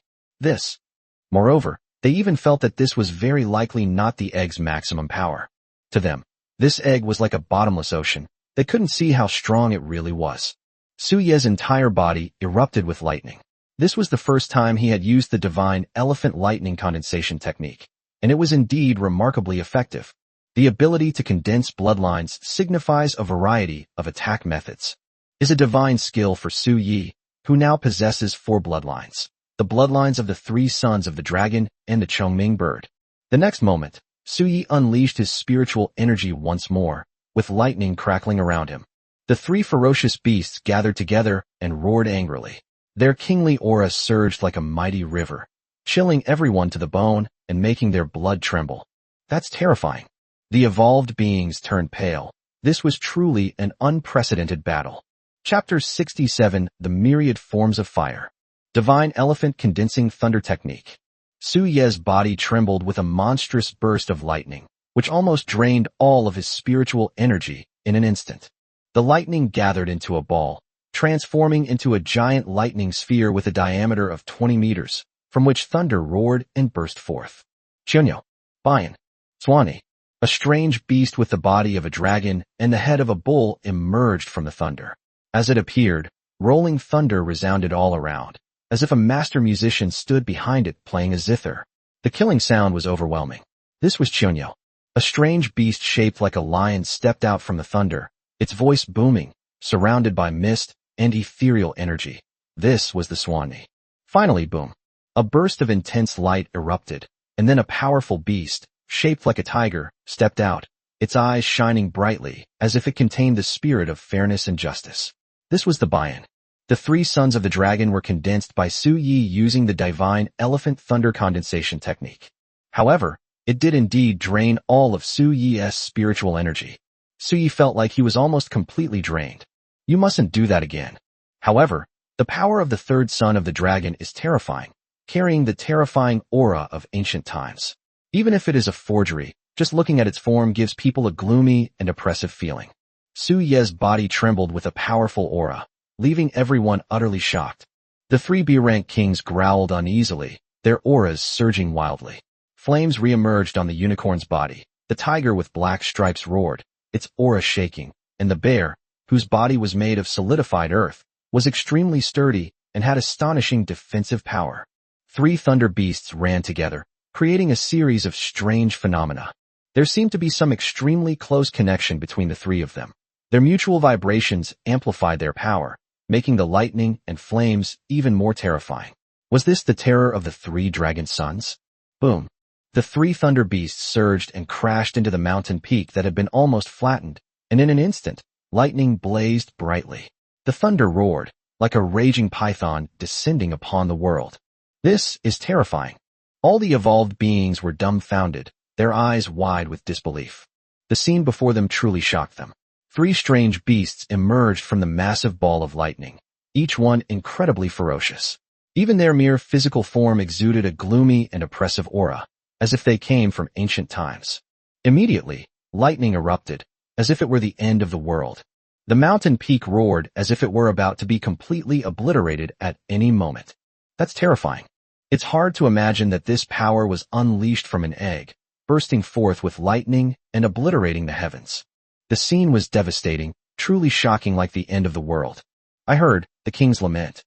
Moreover, they even felt that this was very likely not the egg's maximum power. To them, this egg was like a bottomless ocean. They couldn't see how strong it really was. Su Ye's entire body erupted with lightning. This was the first time he had used the divine elephant lightning condensation technique, and it was indeed remarkably effective. The ability to condense bloodlines signifies a variety of attack methods. Is a divine skill for Su Yi, who now possesses 4 bloodlines. The bloodlines of the 3 sons of the dragon and the Chongming bird. The next moment, Su Yi unleashed his spiritual energy once more, with lightning crackling around him. The 3 ferocious beasts gathered together and roared angrily. Their kingly aura surged like a mighty river, chilling everyone to the bone and making their blood tremble. That's terrifying. The evolved beings turned pale. This was truly an unprecedented battle. Chapter 67, The Myriad Forms of Fire. Divine Elephant Condensing Thunder Technique. Su Ye's body trembled with a monstrous burst of lightning, which almost drained all of his spiritual energy in an instant. The lightning gathered into a ball, transforming into a giant lightning sphere with a diameter of 20 meters, from which thunder roared and burst forth. Chunyo, Bayan, Swanee, a strange beast with the body of a dragon and the head of a bull emerged from the thunder. As it appeared, rolling thunder resounded all around, as if a master musician stood behind it playing a zither. The killing sound was overwhelming. This was Chunyo. A strange beast shaped like a lion stepped out from the thunder, its voice booming, surrounded by mist and ethereal energy. This was the Swanee. Finally, boom. A burst of intense light erupted, and then a powerful beast, shaped like a tiger, stepped out, its eyes shining brightly, as if it contained the spirit of fairness and justice. This was the Bian. The three sons of the dragon were condensed by Su Yi using the divine elephant thunder condensation technique. However, it did indeed drain all of Su Yi's spiritual energy. Su Yi felt like he was almost completely drained. You mustn't do that again. However, the power of the third son of the dragon is terrifying, carrying the terrifying aura of ancient times. Even if it is a forgery, just looking at its form gives people a gloomy and oppressive feeling. Su Ye's body trembled with a powerful aura, leaving everyone utterly shocked. The three B-rank kings growled uneasily, their auras surging wildly. Flames re-emerged on the unicorn's body. The tiger with black stripes roared, its aura shaking, and the bear, whose body was made of solidified earth, was extremely sturdy and had astonishing defensive power. Three thunder beasts ran together, creating a series of strange phenomena. There seemed to be some extremely close connection between the three of them. Their mutual vibrations amplified their power, making the lightning and flames even more terrifying. Was this the terror of the three dragon sons? Boom. The three thunder beasts surged and crashed into the mountain peak that had been almost flattened, and in an instant, lightning blazed brightly. The thunder roared, like a raging python descending upon the world. This is terrifying. All the evolved beings were dumbfounded, their eyes wide with disbelief. The scene before them truly shocked them. Three strange beasts emerged from the massive ball of lightning, each one incredibly ferocious. Even their mere physical form exuded a gloomy and oppressive aura, as if they came from ancient times. Immediately, lightning erupted, as if it were the end of the world. The mountain peak roared as if it were about to be completely obliterated at any moment. That's terrifying. It's hard to imagine that this power was unleashed from an egg, bursting forth with lightning and obliterating the heavens. The scene was devastating, truly shocking, like the end of the world. I heard the king's lament.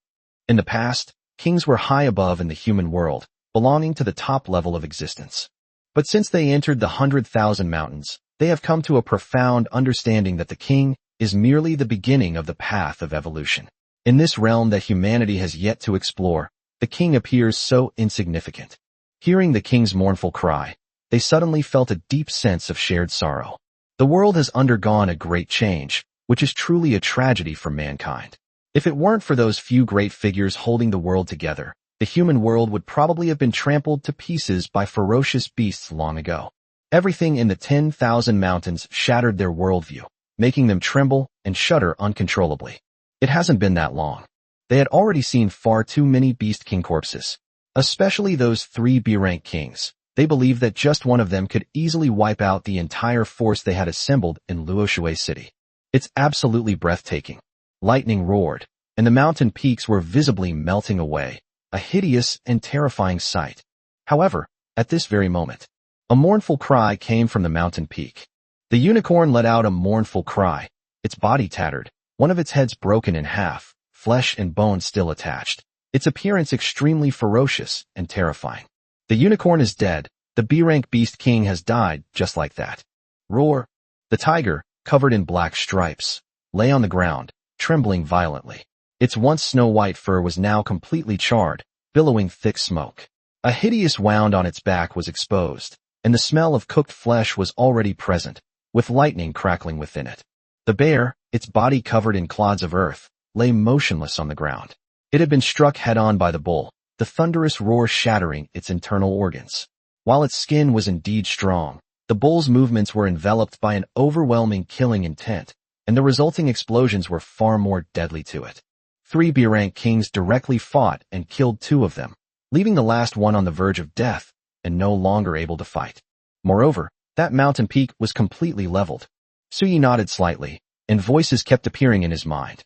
In the past, kings were high above in the human world, belonging to the top level of existence. But since they entered the 100,000 mountains, they have come to a profound understanding that the king is merely the beginning of the path of evolution. In this realm that humanity has yet to explore, the king appears so insignificant. Hearing the king's mournful cry, they suddenly felt a deep sense of shared sorrow. The world has undergone a great change, which is truly a tragedy for mankind. If it weren't for those few great figures holding the world together, the human world would probably have been trampled to pieces by ferocious beasts long ago. Everything in the 10,000 mountains shattered their worldview, making them tremble and shudder uncontrollably. It hasn't been that long. They had already seen far too many Beast King corpses, especially those three B-rank kings. They believed that just one of them could easily wipe out the entire force they had assembled in Luoshui City. It's absolutely breathtaking. Lightning roared, and the mountain peaks were visibly melting away, a hideous and terrifying sight. However, at this very moment, a mournful cry came from the mountain peak. The unicorn let out a mournful cry, its body tattered, one of its heads broken in half, flesh and bone still attached, its appearance extremely ferocious and terrifying. The unicorn is dead, the B-rank Beast King has died just like that. Roar! The tiger, covered in black stripes, lay on the ground, trembling violently. Its once snow-white fur was now completely charred, billowing thick smoke. A hideous wound on its back was exposed, and the smell of cooked flesh was already present, with lightning crackling within it. The bear, its body covered in clods of earth, lay motionless on the ground. It had been struck head-on by the bull, the thunderous roar shattering its internal organs. While its skin was indeed strong, the bull's movements were enveloped by an overwhelming killing intent, and the resulting explosions were far more deadly to it. Three B-rank kings directly fought and killed two of them, leaving the last one on the verge of death and no longer able to fight. Moreover, that mountain peak was completely leveled. Suyi nodded slightly, and voices kept appearing in his mind.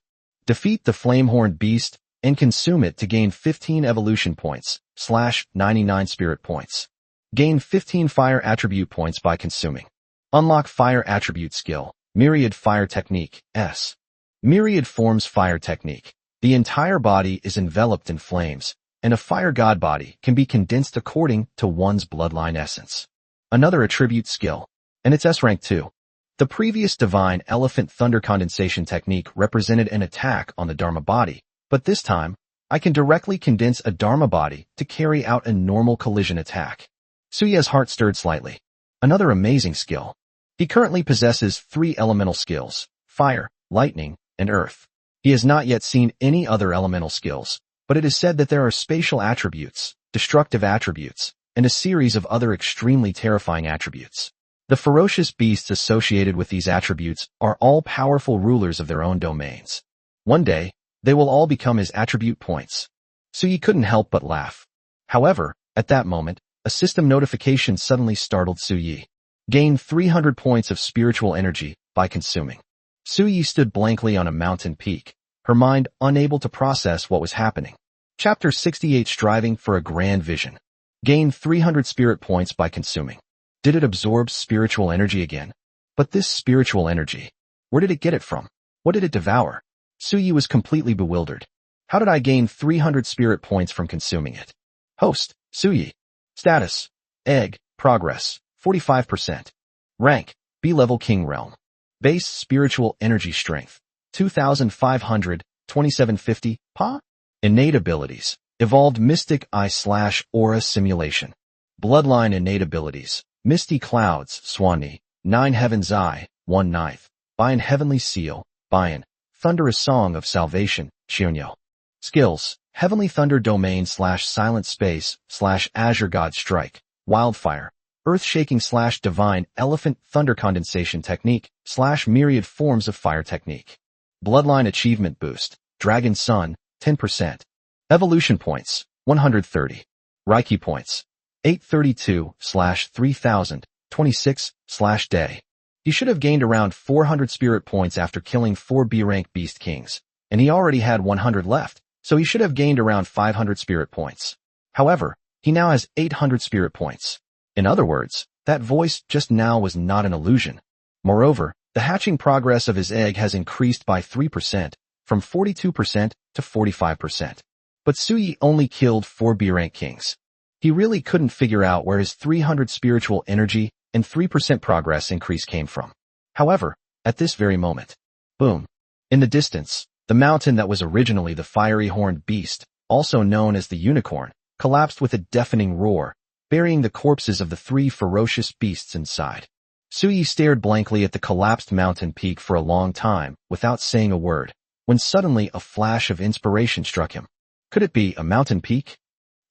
Defeat the flame-horned beast and consume it to gain 15 evolution points, /99 spirit points. Gain 15 fire attribute points by consuming. Unlock fire attribute skill, Myriad Fire Technique, S. Myriad forms fire technique. The entire body is enveloped in flames, and a fire god body can be condensed according to one's bloodline essence. Another attribute skill, and it's S rank 2. The previous divine elephant thunder condensation technique represented an attack on the Dharma body, but this time, I can directly condense a Dharma body to carry out a normal collision attack. Suya's heart stirred slightly. Another amazing skill. He currently possesses 3 elemental skills: fire, lightning, and earth. He has not yet seen any other elemental skills, but it is said that there are spatial attributes, destructive attributes, and a series of other extremely terrifying attributes. The ferocious beasts associated with these attributes are all powerful rulers of their own domains. One day, they will all become his attribute points. Suyi couldn't help but laugh. However, at that moment, a system notification suddenly startled Suyi. Gain 300 points of spiritual energy by consuming. Suyi stood blankly on a mountain peak, her mind unable to process what was happening. Chapter 68: Striving for a Grand Vision. Gain 300 spirit points by consuming. Did it absorb spiritual energy again? But this spiritual energy, where did it get it from? What did it devour? Suyi was completely bewildered. How did I gain 300 spirit points from consuming it? Host: Suyi. Status: Egg. Progress: 45%. Rank: B-level King Realm. Base spiritual energy strength: 2,500, 2750, Pa? Innate abilities: Evolved Mystic Eye/Aura Simulation. Bloodline innate abilities: Misty Clouds, Swani, 9 Heaven's Eye, 1/9. Bayan Heavenly Seal, Bayan. Thunderous Song of Salvation, Shionyo. Skills: Heavenly Thunder Domain/Silent Space/Azure God Strike, Wildfire, Earth-Shaking/Divine Elephant Thunder Condensation Technique/Myriad Forms of Fire Technique. Bloodline Achievement Boost, Dragon Sun, 10%. Evolution Points, 130. Reiki Points, 832/3000, 26/day. He should have gained around 400 spirit points after killing 4 B-rank Beast Kings, and he already had 100 left, so he should have gained around 500 spirit points. However, he now has 800 spirit points. In other words, that voice just now was not an illusion. Moreover, the hatching progress of his egg has increased by 3%, from 42% to 45%. But Suyi only killed 4 B-rank kings. He really couldn't figure out where his 300 spiritual energy and 3% progress increase came from. However, at this very moment, boom. In the distance, the mountain that was originally the fiery horned beast, also known as the unicorn, collapsed with a deafening roar, burying the corpses of the 3 ferocious beasts inside. Suyi stared blankly at the collapsed mountain peak for a long time without saying a word, when suddenly a flash of inspiration struck him. Could it be a mountain peak?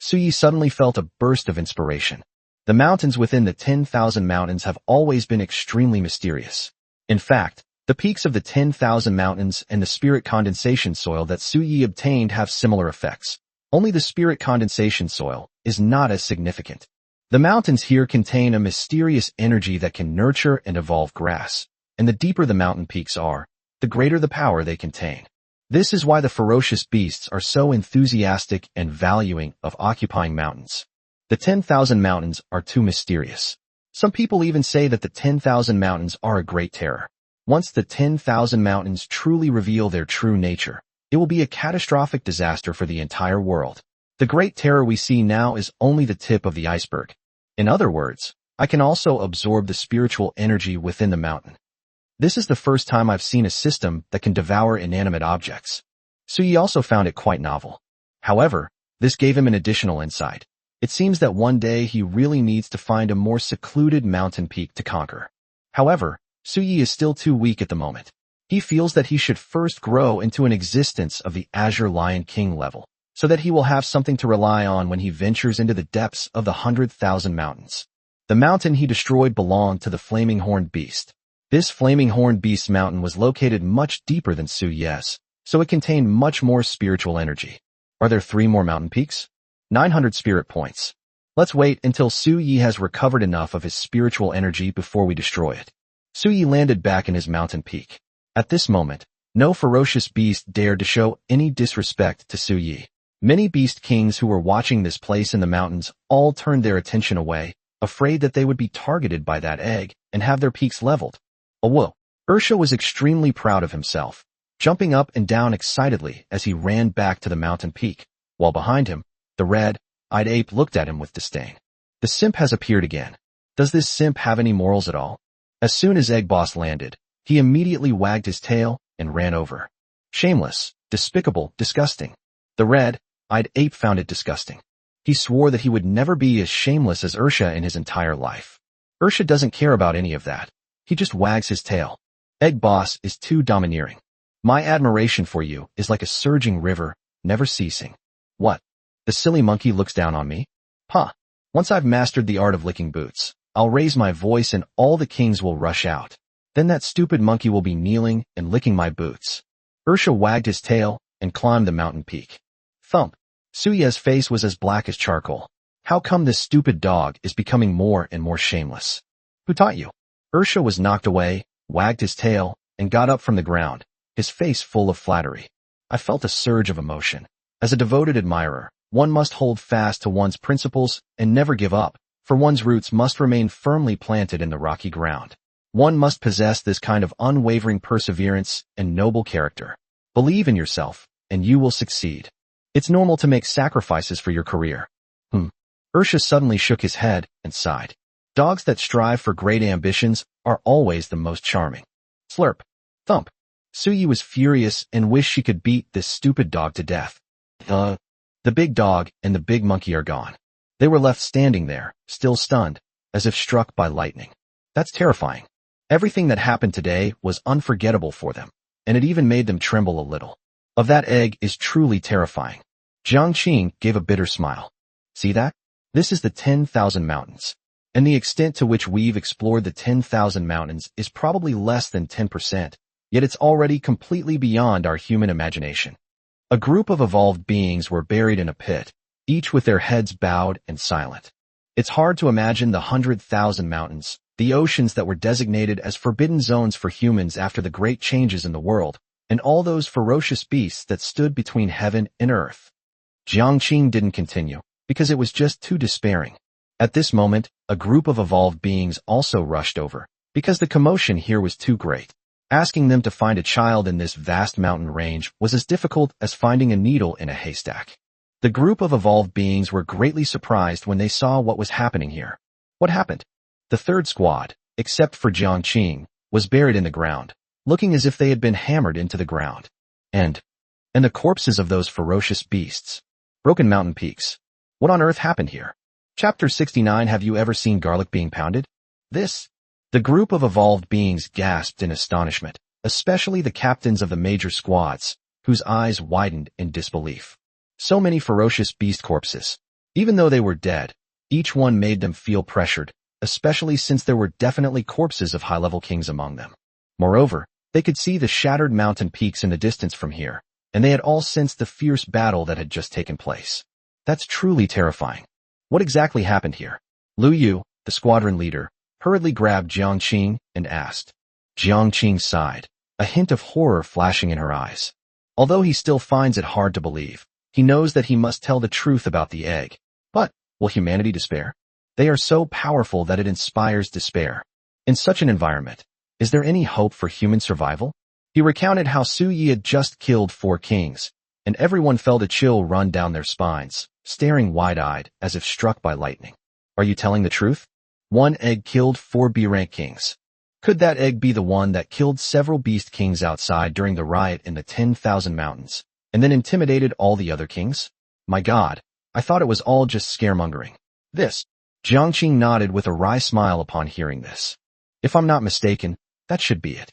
Suyi suddenly felt a burst of inspiration. The mountains within the 10,000 mountains have always been extremely mysterious. In fact, the peaks of the 10,000 mountains and the spirit condensation soil that Suyi obtained have similar effects. Only the spirit condensation soil is not as significant. The mountains here contain a mysterious energy that can nurture and evolve grass, and the deeper the mountain peaks are, the greater the power they contain. This is why the ferocious beasts are so enthusiastic and valuing of occupying mountains. The 10,000 mountains are too mysterious. Some people even say that the 10,000 mountains are a great terror. Once the 10,000 mountains truly reveal their true nature, it will be a catastrophic disaster for the entire world. The great terror we see now is only the tip of the iceberg. In other words, I can also absorb the spiritual energy within the mountain. This is the first time I've seen a system that can devour inanimate objects. Suyi also found it quite novel. However, this gave him an additional insight. It seems that one day he really needs to find a more secluded mountain peak to conquer. However, Suyi is still too weak at the moment. He feels that he should first grow into an existence of the Azure Lion King level, so that he will have something to rely on when he ventures into the depths of the 100,000 mountains. The mountain he destroyed belonged to the Flaming Horned Beast. This Flaming Horned Beast mountain was located much deeper than Suyi's, so it contained much more spiritual energy. Are there 3 more mountain peaks? 900 spirit points. Let's wait until Suyi has recovered enough of his spiritual energy before we destroy it. Suyi landed back in his mountain peak. At this moment, no ferocious beast dared to show any disrespect to Suyi. Many beast kings who were watching this place in the mountains all turned their attention away, afraid that they would be targeted by that egg and have their peaks leveled. Whoa! Ursha was extremely proud of himself, jumping up and down excitedly as he ran back to the mountain peak, while behind him, the red-eyed ape looked at him with disdain. The simp has appeared again. Does this simp have any morals at all? As soon as Egg Boss landed, he immediately wagged his tail and ran over. Shameless, despicable, disgusting. The red eyed ape found it disgusting. He swore that he would never be as shameless as Ursha in his entire life. Ursha doesn't care about any of that. He just wags his tail. Egg Boss is too domineering. My admiration for you is like a surging river, never ceasing. What? The silly monkey looks down on me? Huh. Once I've mastered the art of licking boots, I'll raise my voice and all the kings will rush out. Then that stupid monkey will be kneeling and licking my boots. Ursha wagged his tail and climbed the mountain peak. Thump. Suya's face was as black as charcoal. How come this stupid dog is becoming more and more shameless? Who taught you? Ursha was knocked away, wagged his tail, and got up from the ground, his face full of flattery. I felt a surge of emotion. As a devoted admirer, one must hold fast to one's principles and never give up, for one's roots must remain firmly planted in the rocky ground. One must possess this kind of unwavering perseverance and noble character. Believe in yourself, and you will succeed. It's normal to make sacrifices for your career. Ursha suddenly shook his head and sighed. Dogs that strive for great ambitions are always the most charming. Slurp. Thump. Suyi was furious and wished she could beat this stupid dog to death. The big dog and the big monkey are gone. They were left standing there, still stunned, as if struck by lightning. That's terrifying. Everything that happened today was unforgettable for them, and it even made them tremble a little. Of that egg is truly terrifying. Jiang Qing gave a bitter smile. See that? This is the 10,000 mountains. And the extent to which we've explored the 10,000 mountains is probably less than 10%, yet it's already completely beyond our human imagination. A group of evolved beings were buried in a pit, each with their heads bowed and silent. It's hard to imagine the 100,000 mountains, the oceans that were designated as forbidden zones for humans after the great changes in the world, and all those ferocious beasts that stood between heaven and earth. Jiang Qing didn't continue, because it was just too despairing. At this moment, a group of evolved beings also rushed over, because the commotion here was too great. Asking them to find a child in this vast mountain range was as difficult as finding a needle in a haystack. The group of evolved beings were greatly surprised when they saw what was happening here. What happened? The third squad, except for Jiang Qing, was buried in the ground, looking as if they had been hammered into the ground. And the corpses of those ferocious beasts. Broken mountain peaks. What on earth happened here? Chapter 69. Have you ever seen garlic being pounded? The group of evolved beings gasped in astonishment, especially the captains of the major squads, whose eyes widened in disbelief. So many ferocious beast corpses. Even though they were dead, each one made them feel pressured, especially since there were definitely corpses of high-level kings among them. Moreover, they could see the shattered mountain peaks in the distance from here, and they had all sensed the fierce battle that had just taken place. That's truly terrifying. What exactly happened here? Lu Yu, the squadron leader, hurriedly grabbed Jiang Qing and asked. Jiang Qing sighed, a hint of horror flashing in her eyes. Although he still finds it hard to believe, he knows that he must tell the truth about the egg. But, will humanity despair? They are so powerful that it inspires despair. In such an environment, is there any hope for human survival? He recounted how Su Yi had just killed 4 kings, and everyone felt a chill run down their spines, staring wide-eyed as if struck by lightning. Are you telling the truth? 1 egg killed 4 B-rank kings. Could that egg be the one that killed several beast kings outside during the riot in the 10,000 mountains, and then intimidated all the other kings? My God, I thought it was all just scaremongering. Jiang Qing nodded with a wry smile upon hearing this. If I'm not mistaken, that should be it.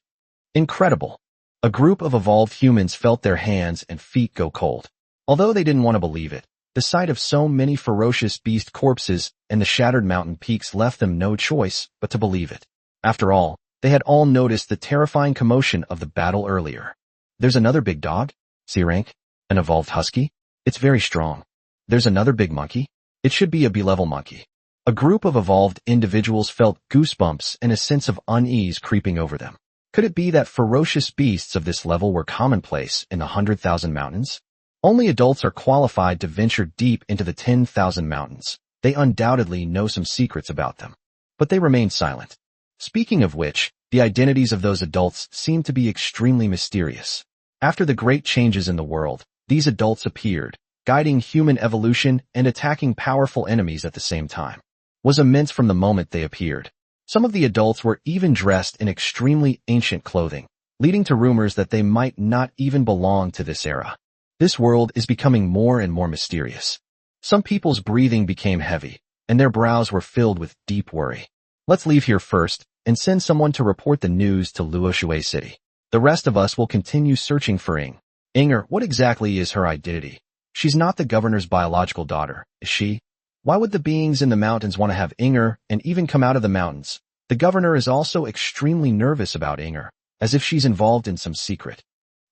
Incredible. A group of evolved humans felt their hands and feet go cold. Although they didn't want to believe it, the sight of so many ferocious beast corpses and the shattered mountain peaks left them no choice but to believe it. After all, they had all noticed the terrifying commotion of the battle earlier. There's another big dog? C-rank? An evolved husky? It's very strong. There's another big monkey? It should be a B-level monkey. A group of evolved individuals felt goosebumps and a sense of unease creeping over them. Could it be that ferocious beasts of this level were commonplace in the 100,000 mountains? Only adults are qualified to venture deep into the 10,000 mountains. They undoubtedly know some secrets about them. But they remain silent. Speaking of which, the identities of those adults seem to be extremely mysterious. After the great changes in the world, these adults appeared, guiding human evolution and attacking powerful enemies at the same time. Was immense from the moment they appeared. Some of the adults were even dressed in extremely ancient clothing, leading to rumors that they might not even belong to this era. This world is becoming more and more mysterious. Some people's breathing became heavy, and their brows were filled with deep worry. Let's leave here first and send someone to report the news to Luoshui City. The rest of us will continue searching for Ing. Inger, what exactly is her identity? She's not the governor's biological daughter, is she? Why would the beings in the mountains want to have Inger and even come out of the mountains? The governor is also extremely nervous about Inger, as if she's involved in some secret.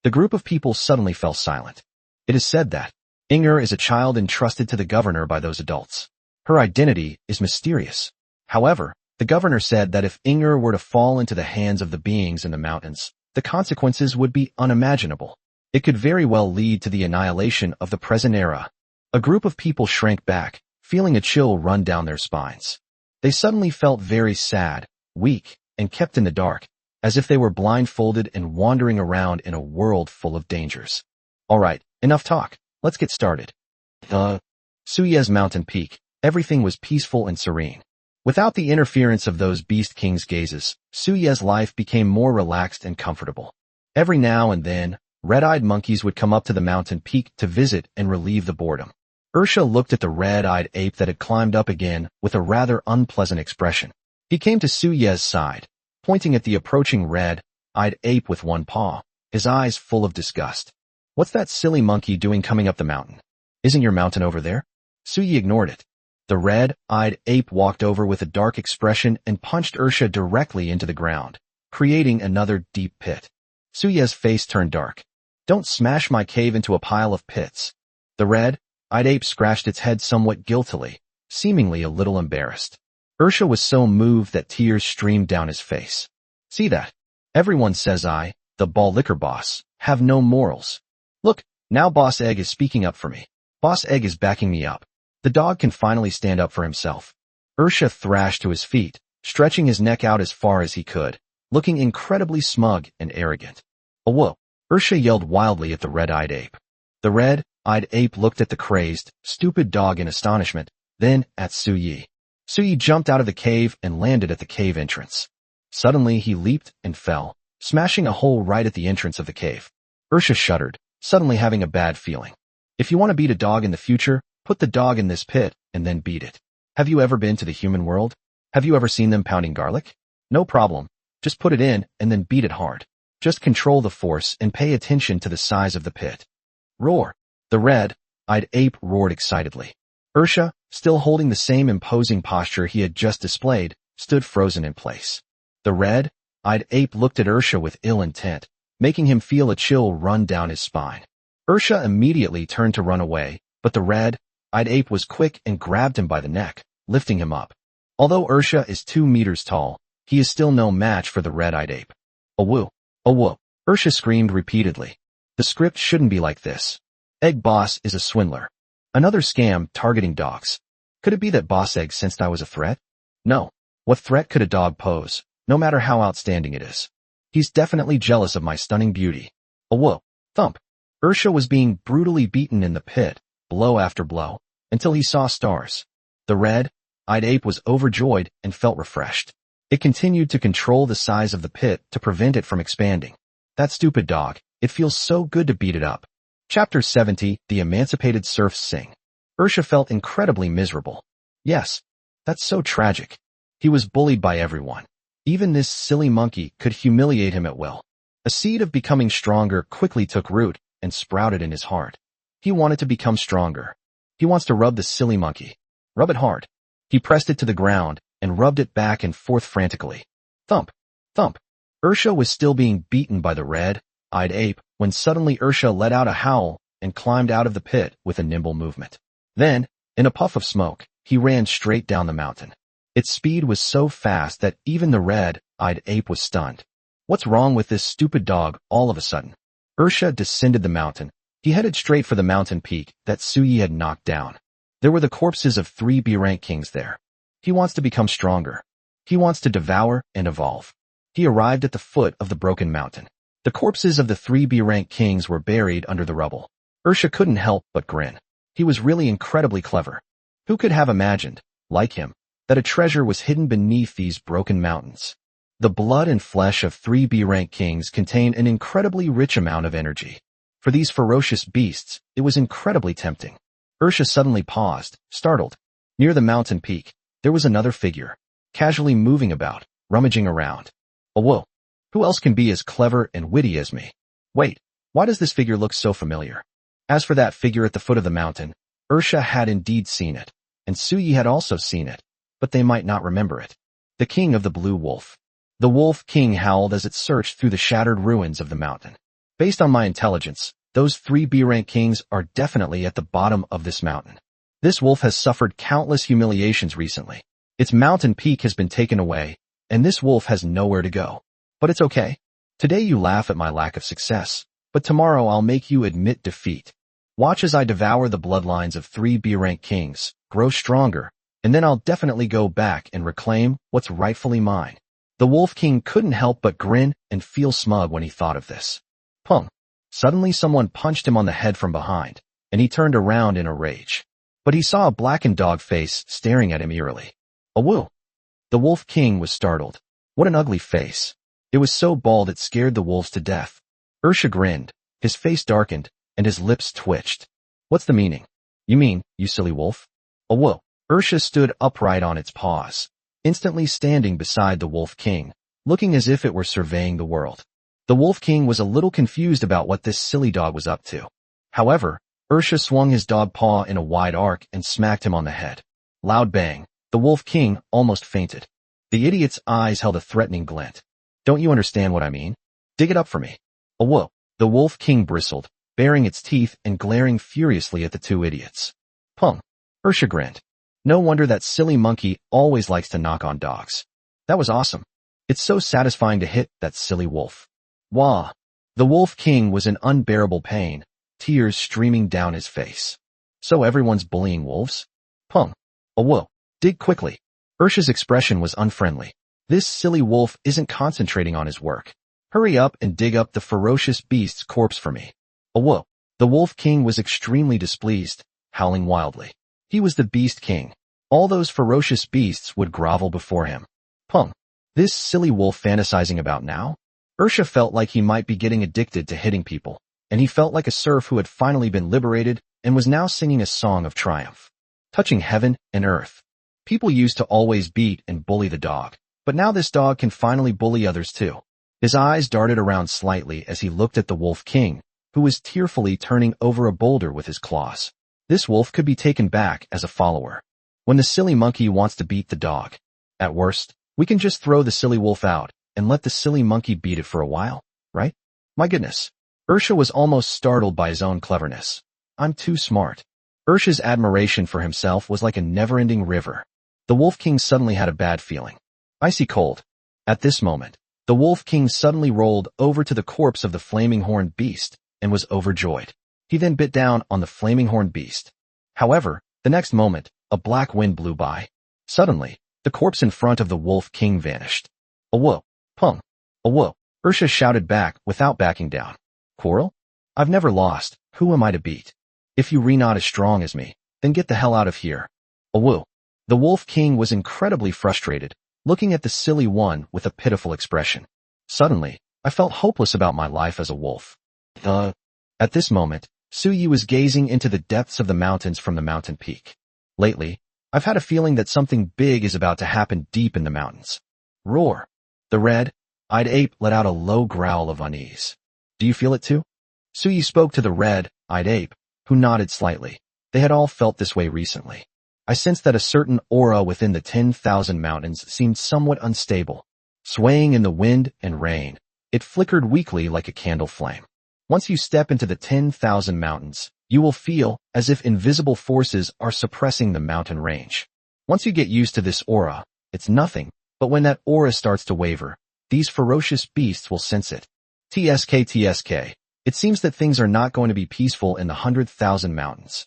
The group of people suddenly fell silent. It is said that Inger is a child entrusted to the governor by those adults. Her identity is mysterious. However, the governor said that if Inger were to fall into the hands of the beings in the mountains, the consequences would be unimaginable. It could very well lead to the annihilation of the present era. A group of people shrank back, feeling a chill run down their spines. They suddenly felt very sad, weak, and kept in the dark, as if they were blindfolded and wandering around in a world full of dangers. Alright, enough talk, let's get started. Suye's mountain peak, everything was peaceful and serene. Without the interference of those Beast King's gazes, Suye's life became more relaxed and comfortable. Every now and then, red-eyed monkeys would come up to the mountain peak to visit and relieve the boredom. Ursha looked at the red-eyed ape that had climbed up again with a rather unpleasant expression. He came to Suye's side, pointing at the approaching red-eyed ape with one paw, his eyes full of disgust. What's that silly monkey doing coming up the mountain? Isn't your mountain over there? Suye ignored it. The red-eyed ape walked over with a dark expression and punched Ursha directly into the ground, creating another deep pit. Suye's face turned dark. Don't smash my cave into a pile of pits. The red-eyed ape scratched its head somewhat guiltily, seemingly a little embarrassed. Ursha was so moved that tears streamed down his face. See that? Everyone says I, the ball liquor boss, have no morals. Look, now Boss Egg is speaking up for me. Boss Egg is backing me up. The dog can finally stand up for himself. Ursha thrashed to his feet, stretching his neck out as far as he could, looking incredibly smug and arrogant. Whoa! Ursha yelled wildly at the red-eyed ape. The red-eyed ape looked at the crazed, stupid dog in astonishment, then at Suye. Suye jumped out of the cave and landed at the cave entrance. Suddenly he leaped and fell, smashing a hole right at the entrance of the cave. Ursha shuddered, suddenly having a bad feeling. If you want to beat a dog in the future, put the dog in this pit and then beat it. Have you ever been to the human world? Have you ever seen them pounding garlic? No problem. Just put it in and then beat it hard. Just control the force and pay attention to the size of the pit. Roar! The red-eyed ape roared excitedly. Ursha, still holding the same imposing posture he had just displayed, stood frozen in place. The red-eyed ape looked at Ursha with ill intent, making him feel a chill run down his spine. Ursha immediately turned to run away, but the red-eyed ape was quick and grabbed him by the neck, lifting him up. Although Ursha is 2 meters tall, he is still no match for the red-eyed ape. Awoo! Awoo! Ursha screamed repeatedly. The script shouldn't be like this. Egg Boss is a swindler. Another scam targeting dogs. Could it be that Boss Egg sensed I was a threat? No. What threat could a dog pose, no matter how outstanding it is? He's definitely jealous of my stunning beauty. Awoo! Thump! Ursha was being brutally beaten in the pit, blow after blow, until he saw stars. The red-eyed ape was overjoyed and felt refreshed. It continued to control the size of the pit to prevent it from expanding. That stupid dog, it feels so good to beat it up. Chapter 70, The Emancipated Serfs Sing. Ursha felt incredibly miserable. Yes, that's so tragic. He was bullied by everyone. Even this silly monkey could humiliate him at will. A seed of becoming stronger quickly took root and sprouted in his heart. He wanted to become stronger. He wants to rub the silly monkey. Rub it hard. He pressed it to the ground and rubbed it back and forth frantically. Thump! Thump! Ursha was still being beaten by the red-eyed ape when suddenly Ursha let out a howl and climbed out of the pit with a nimble movement. Then, in a puff of smoke, he ran straight down the mountain. Its speed was so fast that even the red-eyed ape was stunned. What's wrong with this stupid dog all of a sudden? Ursha descended the mountain. He headed straight for the mountain peak that Suye had knocked down. There were the corpses of 3 B-rank kings there. He wants to become stronger. He wants to devour and evolve. He arrived at the foot of the broken mountain. The corpses of the 3 B-rank kings were buried under the rubble. Ursha couldn't help but grin. He was really incredibly clever. Who could have imagined, like him, that a treasure was hidden beneath these broken mountains? The blood and flesh of 3 B-rank kings contain an incredibly rich amount of energy. For these ferocious beasts, it was incredibly tempting. Ursha suddenly paused, startled. Near the mountain peak, there was another figure, casually moving about, rummaging around. Oh whoa, who else can be as clever and witty as me? Wait, why does this figure look so familiar? As for that figure at the foot of the mountain, Ursha had indeed seen it, and Suyi had also seen it, but they might not remember it. The king of the blue wolf. The wolf king howled as it searched through the shattered ruins of the mountain. Based on my intelligence, those 3 B-rank kings are definitely at the bottom of this mountain. This wolf has suffered countless humiliations recently. Its mountain peak has been taken away, and this wolf has nowhere to go. But it's okay. Today you laugh at my lack of success, but tomorrow I'll make you admit defeat. Watch as I devour the bloodlines of 3 B-rank kings, grow stronger, and then I'll definitely go back and reclaim what's rightfully mine. The Wolf King couldn't help but grin and feel smug when he thought of this. Pung! Suddenly someone punched him on the head from behind, and he turned around in a rage. But he saw a blackened dog face staring at him eerily. Awoo! The Wolf King was startled. What an ugly face. It was so bald it scared the wolves to death. Ursha grinned, his face darkened, and his lips twitched. What's the meaning? You mean, you silly wolf? Awoo! Ursha stood upright on its paws, instantly standing beside the Wolf King, looking as if it were surveying the world. The Wolf King was a little confused about what this silly dog was up to. However, Ursha swung his dog paw in a wide arc and smacked him on the head. Loud bang, the Wolf King almost fainted. The idiot's eyes held a threatening glint. Don't you understand what I mean? Dig it up for me. Awoo! The Wolf King bristled, baring its teeth and glaring furiously at the 2 idiots. Pung! Ursha grinned. No wonder that silly monkey always likes to knock on dogs. That was awesome. It's so satisfying to hit that silly wolf. Wah! The Wolf King was in unbearable pain, tears streaming down his face. So everyone's bullying wolves? Pung! Awoo! Dig quickly. Ursha's expression was unfriendly. This silly wolf isn't concentrating on his work. Hurry up and dig up the ferocious beast's corpse for me. Awoo! The Wolf King was extremely displeased, howling wildly. He was the Beast King. All those ferocious beasts would grovel before him. Pung! This silly wolf fantasizing about now? Ursha felt like he might be getting addicted to hitting people, and he felt like a serf who had finally been liberated and was now singing a song of triumph. Touching heaven and earth. People used to always beat and bully the dog, but now this dog can finally bully others too. His eyes darted around slightly as he looked at the Wolf King, who was tearfully turning over a boulder with his claws. This wolf could be taken back as a follower. When the silly monkey wants to beat the dog. At worst, we can just throw the silly wolf out and let the silly monkey beat it for a while, right? My goodness. Ursha was almost startled by his own cleverness. I'm too smart. Ursha's admiration for himself was like a never-ending river. The Wolf King suddenly had a bad feeling. Icy cold. At this moment, the Wolf King suddenly rolled over to the corpse of the flaming horned beast and was overjoyed. He then bit down on the flaming horned beast. However, the next moment, a black wind blew by. Suddenly, the corpse in front of the Wolf King vanished. Awoo! Pung! Awoo! Ursha shouted back without backing down. Quarrel? I've never lost. Who am I to beat? If you're not as strong as me, then get the hell out of here. Awoo! The Wolf King was incredibly frustrated, looking at the silly one with a pitiful expression. Suddenly, I felt hopeless about my life as a wolf. At this moment, Suyi was gazing into the depths of the mountains from the mountain peak. Lately, I've had a feeling that something big is about to happen deep in the mountains. Roar! The red-eyed ape let out a low growl of unease. Do you feel it too? Suyi spoke to the red-eyed ape, who nodded slightly. They had all felt this way recently. I sensed that a certain aura within the 10,000 mountains seemed somewhat unstable. Swaying in the wind and rain, it flickered weakly like a candle flame. Once you step into the 10,000 mountains, you will feel as if invisible forces are suppressing the mountain range. Once you get used to this aura, it's nothing, but when that aura starts to waver, these ferocious beasts will sense it. TSK. It seems that things are not going to be peaceful in the 100,000 mountains.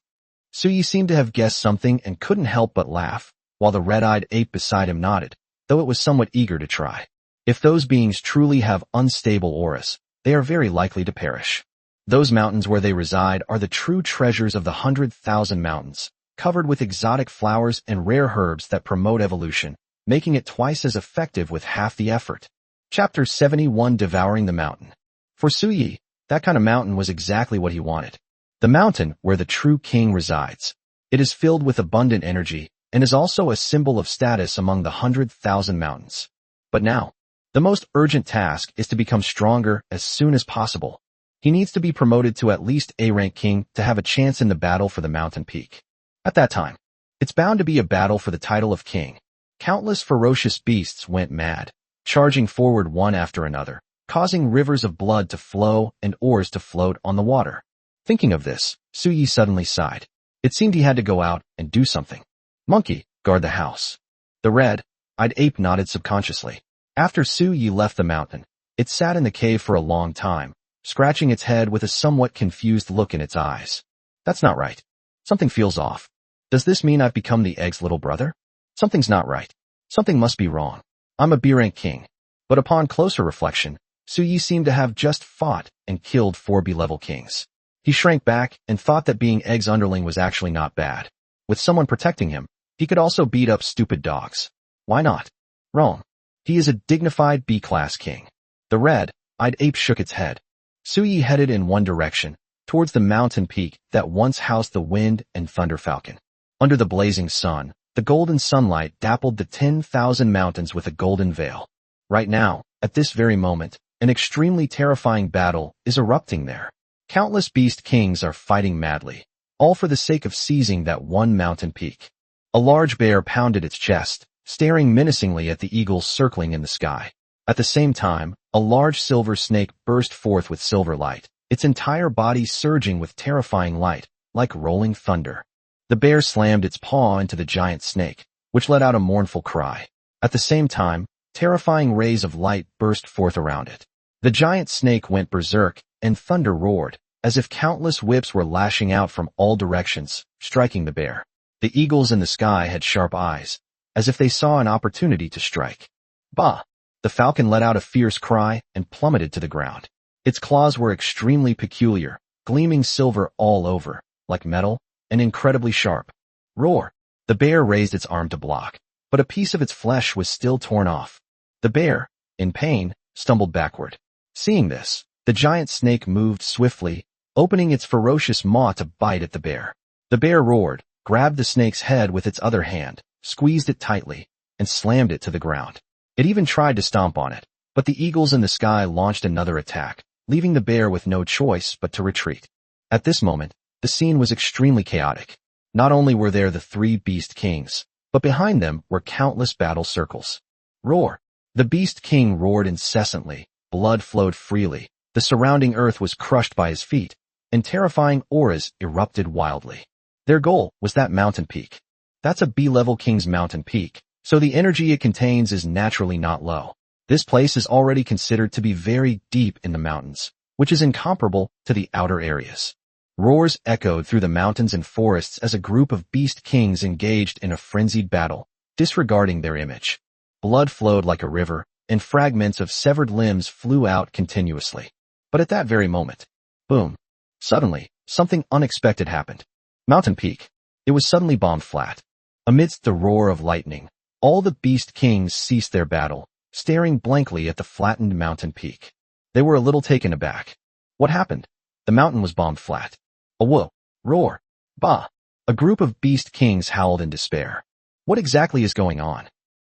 Suyi seemed to have guessed something and couldn't help but laugh, while the red-eyed ape beside him nodded, though it was somewhat eager to try. If those beings truly have unstable auras, they are very likely to perish. Those mountains where they reside are the true treasures of the 100,000 mountains, covered with exotic flowers and rare herbs that promote evolution, making it twice as effective with half the effort. Chapter 71 Devouring the Mountain. For Suyi, That kind of mountain was exactly what he wanted. The mountain where the true king resides. It is filled with abundant energy and is also a symbol of status among the 100,000 mountains. But now, the most urgent task is to become stronger as soon as possible. He needs to be promoted to at least A-rank king to have a chance in the battle for the mountain peak. At that time, it's bound to be a battle for the title of king. Countless ferocious beasts went mad, charging forward one after another, causing rivers of blood to flow and oars to float on the water. Thinking of this, Suyi suddenly sighed. It seemed he had to go out and do something. Monkey, guard the house. The red-eyed ape nodded subconsciously. After Suyi left the mountain, it sat in the cave for a long time, scratching its head with a somewhat confused look in its eyes. That's not right. Something feels off. Does this mean I've become the egg's little brother? Something's not right. Something must be wrong. I'm a B-rank king. But upon closer reflection, Suyi seemed to have just fought and killed 4 B-level kings. He shrank back and thought that being egg's underling was actually not bad. With someone protecting him, he could also beat up stupid dogs. Why not? Wrong. He is a dignified B-class king. The red-eyed ape shook its head. Suyi headed in one direction, towards the mountain peak that once housed the wind and thunder falcon. Under the blazing sun, the golden sunlight dappled the 10,000 mountains with a golden veil. Right now, at this very moment, an extremely terrifying battle is erupting there. Countless beast kings are fighting madly, all for the sake of seizing that one mountain peak. A large bear pounded its chest, staring menacingly at the eagles circling in the sky. At the same time, a large silver snake burst forth with silver light, its entire body surging with terrifying light, like rolling thunder. The bear slammed its paw into the giant snake, which let out a mournful cry. At the same time, terrifying rays of light burst forth around it. The giant snake went berserk, and thunder roared, as if countless whips were lashing out from all directions, striking the bear. The eagles in the sky had sharp eyes, as if they saw an opportunity to strike. Bah! The falcon let out a fierce cry and plummeted to the ground. Its claws were extremely peculiar, gleaming silver all over, like metal, and incredibly sharp. Roar! The bear raised its arm to block, but a piece of its flesh was still torn off. The bear, in pain, stumbled backward. Seeing this, the giant snake moved swiftly, opening its ferocious maw to bite at the bear. The bear roared, grabbed the snake's head with its other hand, squeezed it tightly, and slammed it to the ground. It even tried to stomp on it, but the eagles in the sky launched another attack, leaving the bear with no choice but to retreat. At this moment, the scene was extremely chaotic. Not only were there the 3 beast kings, but behind them were countless battle circles. Roar! The beast king roared incessantly, blood flowed freely, the surrounding earth was crushed by his feet, and terrifying auras erupted wildly. Their goal was that mountain peak. That's a B-level king's mountain peak, so the energy it contains is naturally not low. This place is already considered to be very deep in the mountains, which is incomparable to the outer areas. Roars echoed through the mountains and forests as a group of beast kings engaged in a frenzied battle, disregarding their image. Blood flowed like a river, and fragments of severed limbs flew out continuously. But at that very moment, boom! Suddenly, something unexpected happened. Mountain Peak. It was suddenly bombed flat. Amidst the roar of lightning, all the beast kings ceased their battle, staring blankly at the flattened mountain peak. They were a little taken aback. What happened? The mountain was bombed flat. A whoa! Roar! Bah! A group of beast kings howled in despair. What exactly is going on?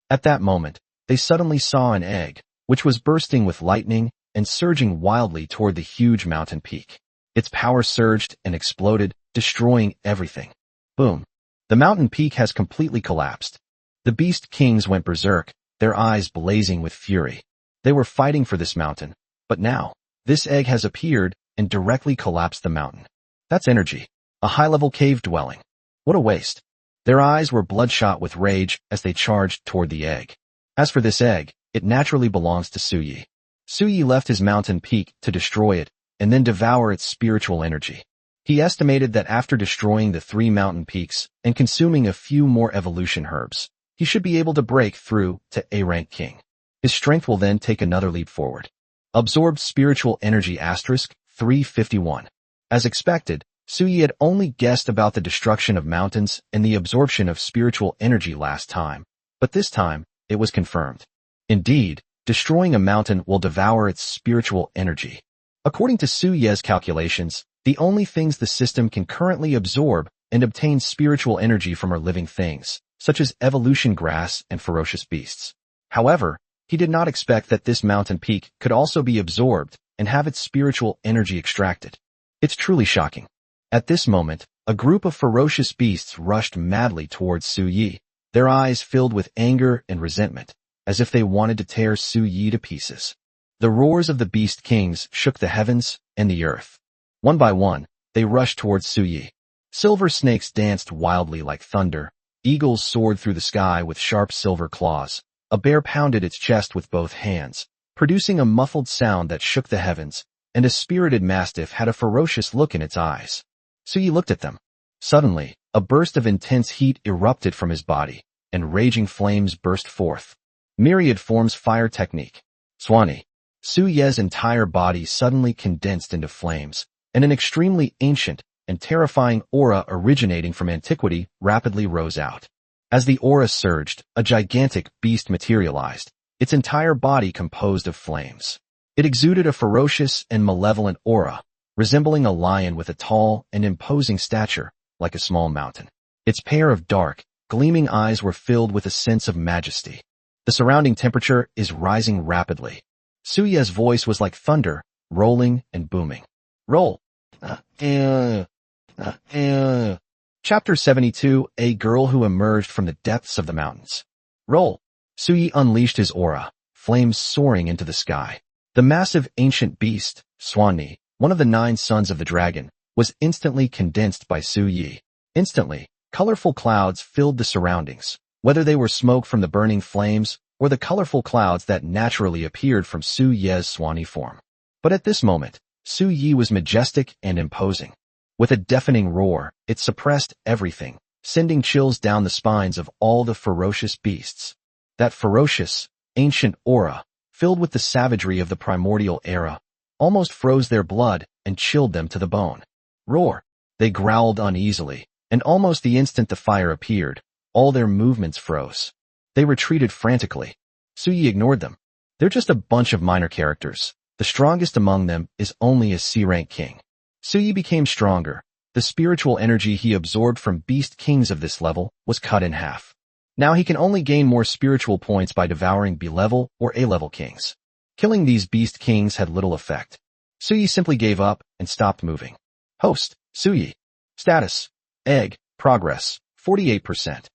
At that moment, they suddenly saw an egg, which was bursting with lightning and surging wildly toward the huge mountain peak. Its power surged and exploded, destroying everything. Boom! The mountain peak has completely collapsed. The beast kings went berserk, their eyes blazing with fury. They were fighting for this mountain, but now, this egg has appeared and directly collapsed the mountain. That's energy. A high-level cave dwelling. What a waste. Their eyes were bloodshot with rage as they charged toward the egg. As for this egg, it naturally belongs to Suyi. Suyi left his mountain peak to destroy it and then devour its spiritual energy. He estimated that after destroying the 3 mountain peaks and consuming a few more evolution herbs, he should be able to break through to A-rank king. His strength will then take another leap forward. Absorbed spiritual energy * 351. As expected, Suyi had only guessed about the destruction of mountains and the absorption of spiritual energy last time, but this time, it was confirmed. Indeed, destroying a mountain will devour its spiritual energy. According to Su Ye's calculations, the only things the system can currently absorb and obtain spiritual energy from are living things, such as evolution grass and ferocious beasts. However, he did not expect that this mountain peak could also be absorbed and have its spiritual energy extracted. It's truly shocking. At this moment, a group of ferocious beasts rushed madly towards Su Yi, their eyes filled with anger and resentment, as if they wanted to tear Su Yi to pieces. The roars of the beast kings shook the heavens and the earth. One by one, they rushed towards Su Yi. Silver snakes danced wildly like thunder, eagles soared through the sky with sharp silver claws, a bear pounded its chest with both hands, producing a muffled sound that shook the heavens, and a spirited mastiff had a ferocious look in its eyes. Su Yi looked at them. Suddenly, a burst of intense heat erupted from his body, and raging flames burst forth. Myriad forms fire technique. Swanee. Su Ye's entire body suddenly condensed into flames, and an extremely ancient and terrifying aura originating from antiquity rapidly rose out. As the aura surged, a gigantic beast materialized, its entire body composed of flames. It exuded a ferocious and malevolent aura, resembling a lion with a tall and imposing stature, like a small mountain. Its pair of dark, gleaming eyes were filled with a sense of majesty. The surrounding temperature is rising rapidly. Su Ye's voice was like thunder, rolling and booming. Roll. Chapter 72, A Girl Who Emerged from the Depths of the Mountains. Roll. Su Yi unleashed his aura, flames soaring into the sky. The massive ancient beast, Swanee, one of the 9 sons of the dragon, was instantly condensed by Su Yi. Instantly, colorful clouds filled the surroundings, whether they were smoke from the burning flames or the colorful clouds that naturally appeared from Su Ye's Swanee form. But at this moment, Su Yi was majestic and imposing. With a deafening roar, it suppressed everything, sending chills down the spines of all the ferocious beasts. That ferocious, ancient aura, filled with the savagery of the primordial era, almost froze their blood and chilled them to the bone. Roar! They growled uneasily, and almost the instant the fire appeared, all their movements froze. They retreated frantically. Su Yi ignored them. They're just a bunch of minor characters. The strongest among them is only a C-rank king. Su Yi became stronger. The spiritual energy he absorbed from beast kings of this level was cut in half. Now he can only gain more spiritual points by devouring B-level or A-level kings. Killing these beast kings had little effect. Su Yi simply gave up and stopped moving. Host, Su Yi. Status, Egg, Progress, 48%.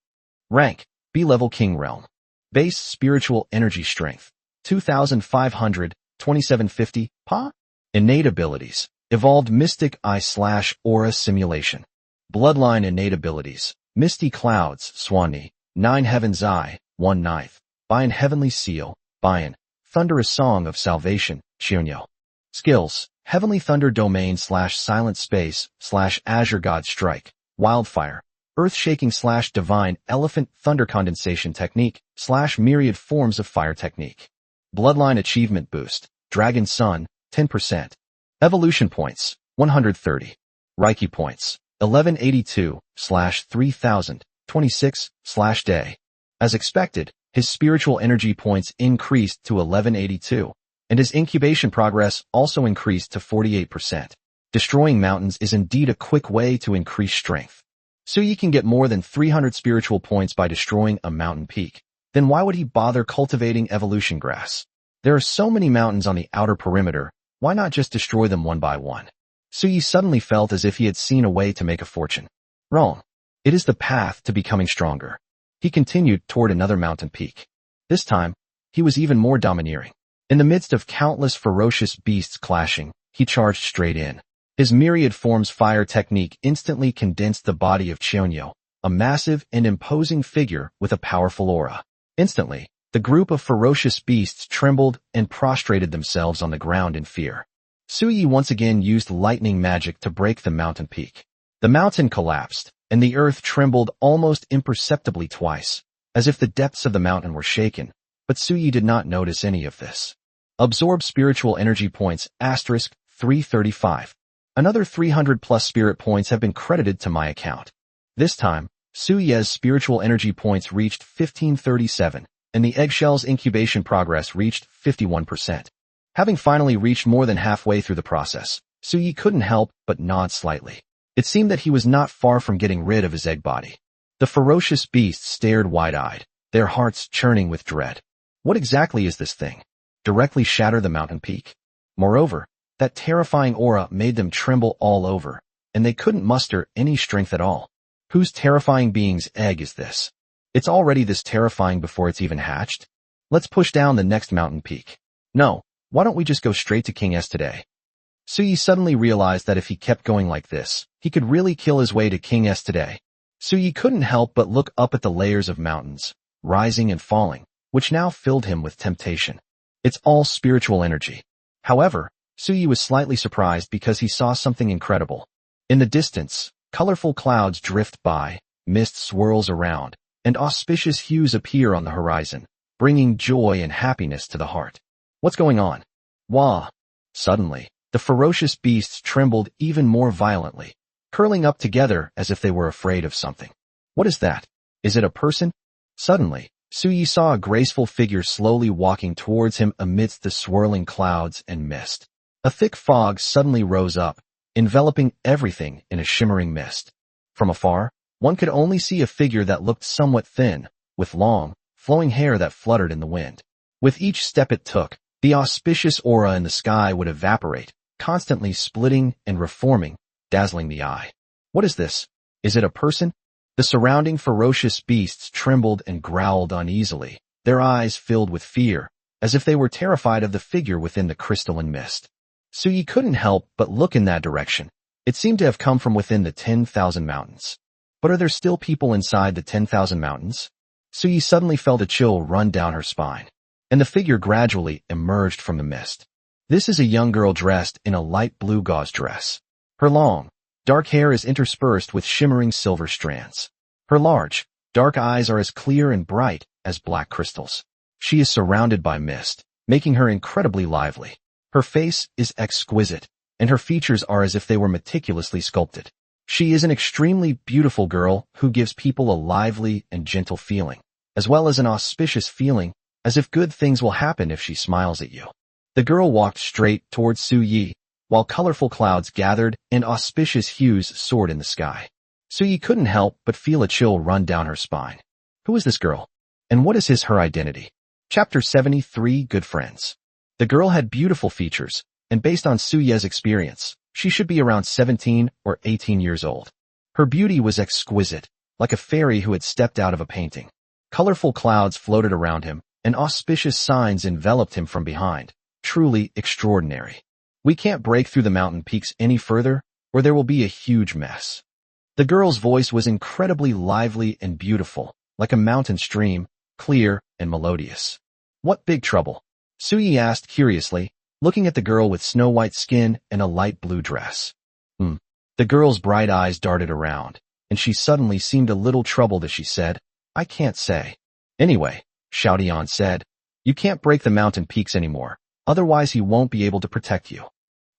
Rank, B-level King Realm. Base Spiritual Energy Strength, 2,500, 2750, Pa? Innate Abilities. Evolved Mystic Eye/Aura Simulation. Bloodline Innate Abilities. Misty Clouds, Swanee. 9 Heaven's Eye, 1/9. Bayan Heavenly Seal, Bayan. Thunderous Song of Salvation, Cheonyo. Skills. Heavenly Thunder Domain/Silent Space/Azure God Strike. Wildfire. Earth-Shaking/Divine Elephant Thunder Condensation Technique/Myriad Forms of Fire Technique. Bloodline Achievement Boost. Dragon Sun, 10%. Evolution Points, 130. Reiki Points, 1182/3026/day. As expected, his spiritual energy points increased to 1182, and his incubation progress also increased to 48%. Destroying mountains is indeed a quick way to increase strength. Su Yi can get more than 300 spiritual points by destroying a mountain peak. Then why would he bother cultivating evolution grass? There are so many mountains on the outer perimeter, why not just destroy them one by one? Su Yi suddenly felt as if he had seen a way to make a fortune. Wrong. It is the path to becoming stronger. He continued toward another mountain peak. This time, he was even more domineering. In the midst of countless ferocious beasts clashing, he charged straight in. His myriad forms fire technique instantly condensed the body of Cheonyo, a massive and imposing figure with a powerful aura. Instantly, the group of ferocious beasts trembled and prostrated themselves on the ground in fear. Su Yi once again used lightning magic to break the mountain peak. The mountain collapsed, and the earth trembled almost imperceptibly twice, as if the depths of the mountain were shaken, but Su Yi did not notice any of this. Absorb spiritual energy points, *335. Another 300 plus spirit points have been credited to my account. This time, Su Ye's spiritual energy points reached 1537, and the eggshell's incubation progress reached 51%. Having finally reached more than halfway through the process, Suyi couldn't help but nod slightly. It seemed that he was not far from getting rid of his egg body. The ferocious beasts stared wide-eyed, their hearts churning with dread. What exactly is this thing? Directly shatter the mountain peak? Moreover, that terrifying aura made them tremble all over, and they couldn't muster any strength at all. Whose terrifying being's egg is this? It's already this terrifying before it's even hatched? Let's push down the next mountain peak. No, why don't we just go straight to King S today? Suyi suddenly realized that if he kept going like this, he could really kill his way to King S today. Suyi couldn't help but look up at the layers of mountains, rising and falling, which now filled him with temptation. It's all spiritual energy. However, Suyi was slightly surprised because he saw something incredible. In the distance, colorful clouds drift by, mist swirls around, and auspicious hues appear on the horizon, bringing joy and happiness to the heart. What's going on? Wah! Suddenly, the ferocious beasts trembled even more violently, curling up together as if they were afraid of something. What is that? Is it a person? Suddenly, Suyi saw a graceful figure slowly walking towards him amidst the swirling clouds and mist. A thick fog suddenly rose up, enveloping everything in a shimmering mist. From afar, one could only see a figure that looked somewhat thin, with long, flowing hair that fluttered in the wind. With each step it took, the auspicious aura in the sky would evaporate, constantly splitting and reforming, dazzling the eye. What is this? Is it a person? The surrounding ferocious beasts trembled and growled uneasily, their eyes filled with fear, as if they were terrified of the figure within the crystalline mist. Suyi couldn't help but look in that direction. It seemed to have come from within the 10,000 mountains. But are there still people inside the 10,000 mountains? Suyi suddenly felt a chill run down her spine, and the figure gradually emerged from the mist. This is a young girl dressed in a light blue gauze dress. Her long, dark hair is interspersed with shimmering silver strands. Her large, dark eyes are as clear and bright as black crystals. She is surrounded by mist, making her incredibly lively. Her face is exquisite, and her features are as if they were meticulously sculpted. She is an extremely beautiful girl who gives people a lively and gentle feeling, as well as an auspicious feeling, as if good things will happen if she smiles at you. The girl walked straight towards Suyi, while colorful clouds gathered and auspicious hues soared in the sky. Suyi couldn't help but feel a chill run down her spine. Who is this girl? And what is her identity? Chapter 73, Good Friends. The girl had beautiful features, and based on Suyi's experience, she should be around 17 or 18 years old. Her beauty was exquisite, like a fairy who had stepped out of a painting. Colorful clouds floated around him, and auspicious signs enveloped him from behind. Truly extraordinary. We can't break through the mountain peaks any further, or there will be a huge mess. The girl's voice was incredibly lively and beautiful, like a mountain stream, clear and melodious. What big trouble? Suyi asked curiously, looking at the girl with snow-white skin and a light blue dress. The girl's bright eyes darted around, and she suddenly seemed a little troubled as she said, I can't say. Anyway, Xiao Tian said, you can't break the mountain peaks anymore, otherwise he won't be able to protect you.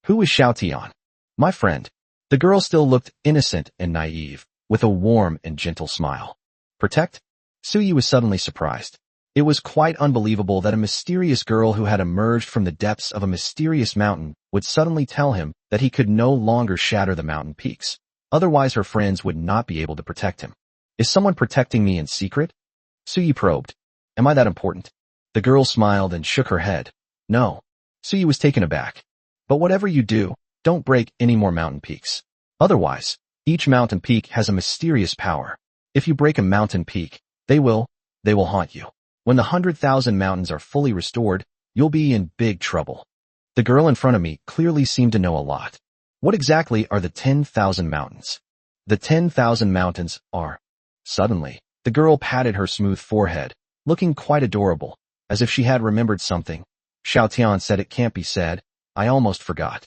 Who is Xiao Tian? My friend. The girl still looked innocent and naive, with a warm and gentle smile. Protect? Suyi was suddenly surprised. It was quite unbelievable that a mysterious girl who had emerged from the depths of a mysterious mountain would suddenly tell him that he could no longer shatter the mountain peaks. Otherwise her friends would not be able to protect him. Is someone protecting me in secret? Suyi probed. Am I that important? The girl smiled and shook her head. No. Suyi was taken aback. But whatever you do, don't break any more mountain peaks. Otherwise, each mountain peak has a mysterious power. If you break a mountain peak, they will haunt you. When the 100,000 mountains are fully restored, you'll be in big trouble. The girl in front of me clearly seemed to know a lot. What exactly are the 10,000 mountains? The 10,000 mountains are... Suddenly, the girl patted her smooth forehead, looking quite adorable, as if she had remembered something. Xiao Tian said it can't be said. I almost forgot.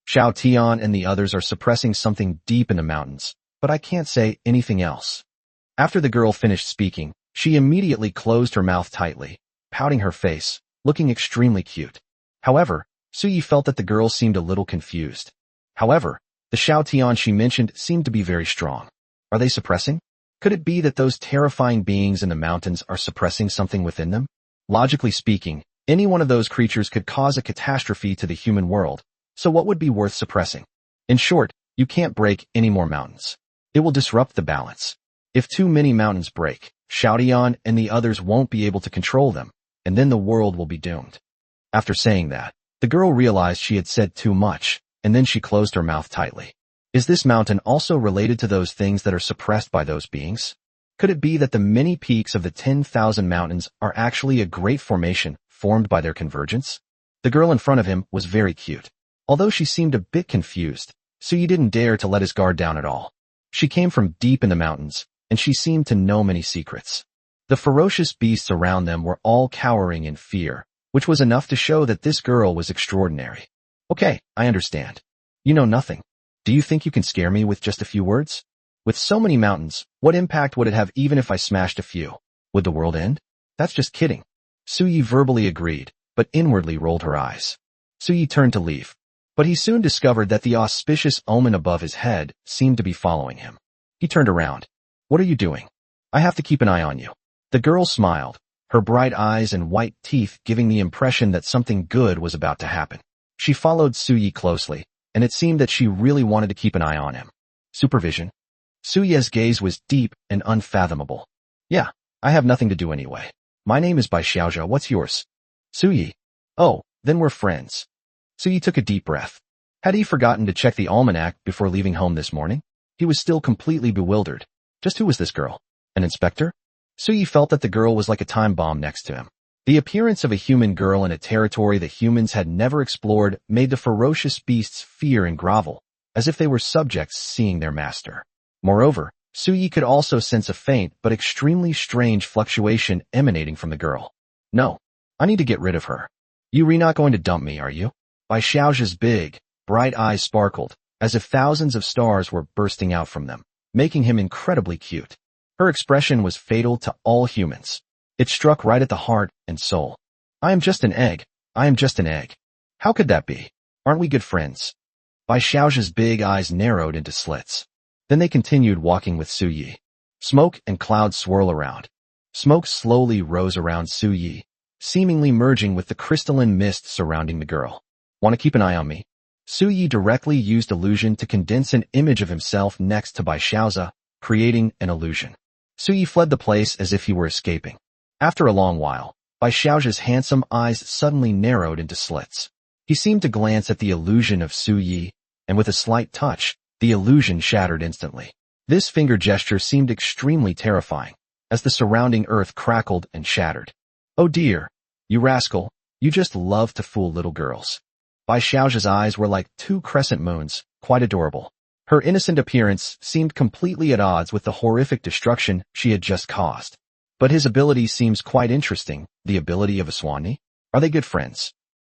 Xiao Tian and the others are suppressing something deep in the mountains, but I can't say anything else. After the girl finished speaking, she immediately closed her mouth tightly, pouting her face, looking extremely cute. However, Suyi felt that the girl seemed a little confused. However, the Xiao Tian she mentioned seemed to be very strong. Are they suppressing? Could it be that those terrifying beings in the mountains are suppressing something within them? Logically speaking, Any one of those creatures could cause a catastrophe to the human world, so what would be worth suppressing? In short, you can't break any more mountains. It will disrupt the balance. If too many mountains break, Xiaodian and the others won't be able to control them, and then the world will be doomed. After saying that, the girl realized she had said too much, and then she closed her mouth tightly. Is this mountain also related to those things that are suppressed by those beings? Could it be that the many peaks of the 10,000 mountains are actually a great formation formed by their convergence? The girl in front of him was very cute. Although she seemed a bit confused, Suyi didn't dare to let his guard down at all. She came from deep in the mountains, and she seemed to know many secrets. The ferocious beasts around them were all cowering in fear, which was enough to show that this girl was extraordinary. Okay, I understand. You know nothing. Do you think you can scare me with just a few words? With so many mountains, what impact would it have even if I smashed a few? Would the world end? That's just kidding. Suyi verbally agreed, but inwardly rolled her eyes. Suyi turned to leave, but he soon discovered that the auspicious omen above his head seemed to be following him. He turned around. What are you doing? I have to keep an eye on you. The girl smiled, her bright eyes and white teeth giving the impression that something good was about to happen. She followed Suyi closely, and it seemed that she really wanted to keep an eye on him. Supervision? Suyi's gaze was deep and unfathomable. Yeah, I have nothing to do anyway. My name is Bai Xiaozhou, what's yours? Suyi. Oh, then we're friends. Suyi took a deep breath. Had he forgotten to check the almanac before leaving home this morning? He was still completely bewildered. Just who was this girl? An inspector? Suyi felt that the girl was like a time bomb next to him. The appearance of a human girl in a territory that humans had never explored made the ferocious beasts fear and grovel, as if they were subjects seeing their master. Moreover, Suyi could also sense a faint but extremely strange fluctuation emanating from the girl. No, I need to get rid of her. You're not going to dump me, are you? Bai Xiaozhou's big, bright eyes sparkled, as if thousands of stars were bursting out from them, making him incredibly cute. Her expression was fatal to all humans. It struck right at the heart and soul. I am just an egg. I am just an egg. How could that be? Aren't we good friends? Bai Xiaozhou's big eyes narrowed into slits. Then they continued walking with Suyi. Smoke and clouds swirl around. Smoke slowly rose around Suyi, seemingly merging with the crystalline mist surrounding the girl. Want to keep an eye on me? Suyi directly used illusion to condense an image of himself next to Bai Xiaozhou, creating an illusion. Suyi fled the place as if he were escaping. After a long while, Bai Xiaozhou's handsome eyes suddenly narrowed into slits. He seemed to glance at the illusion of Suyi, and with a slight touch, the illusion shattered instantly. This finger gesture seemed extremely terrifying, as the surrounding earth crackled and shattered. Oh dear, you rascal, you just love to fool little girls. Bai Xiaozhou's eyes were like two crescent moons, quite adorable. Her innocent appearance seemed completely at odds with the horrific destruction she had just caused. But his ability seems quite interesting, the ability of a Swanee. Are they good friends?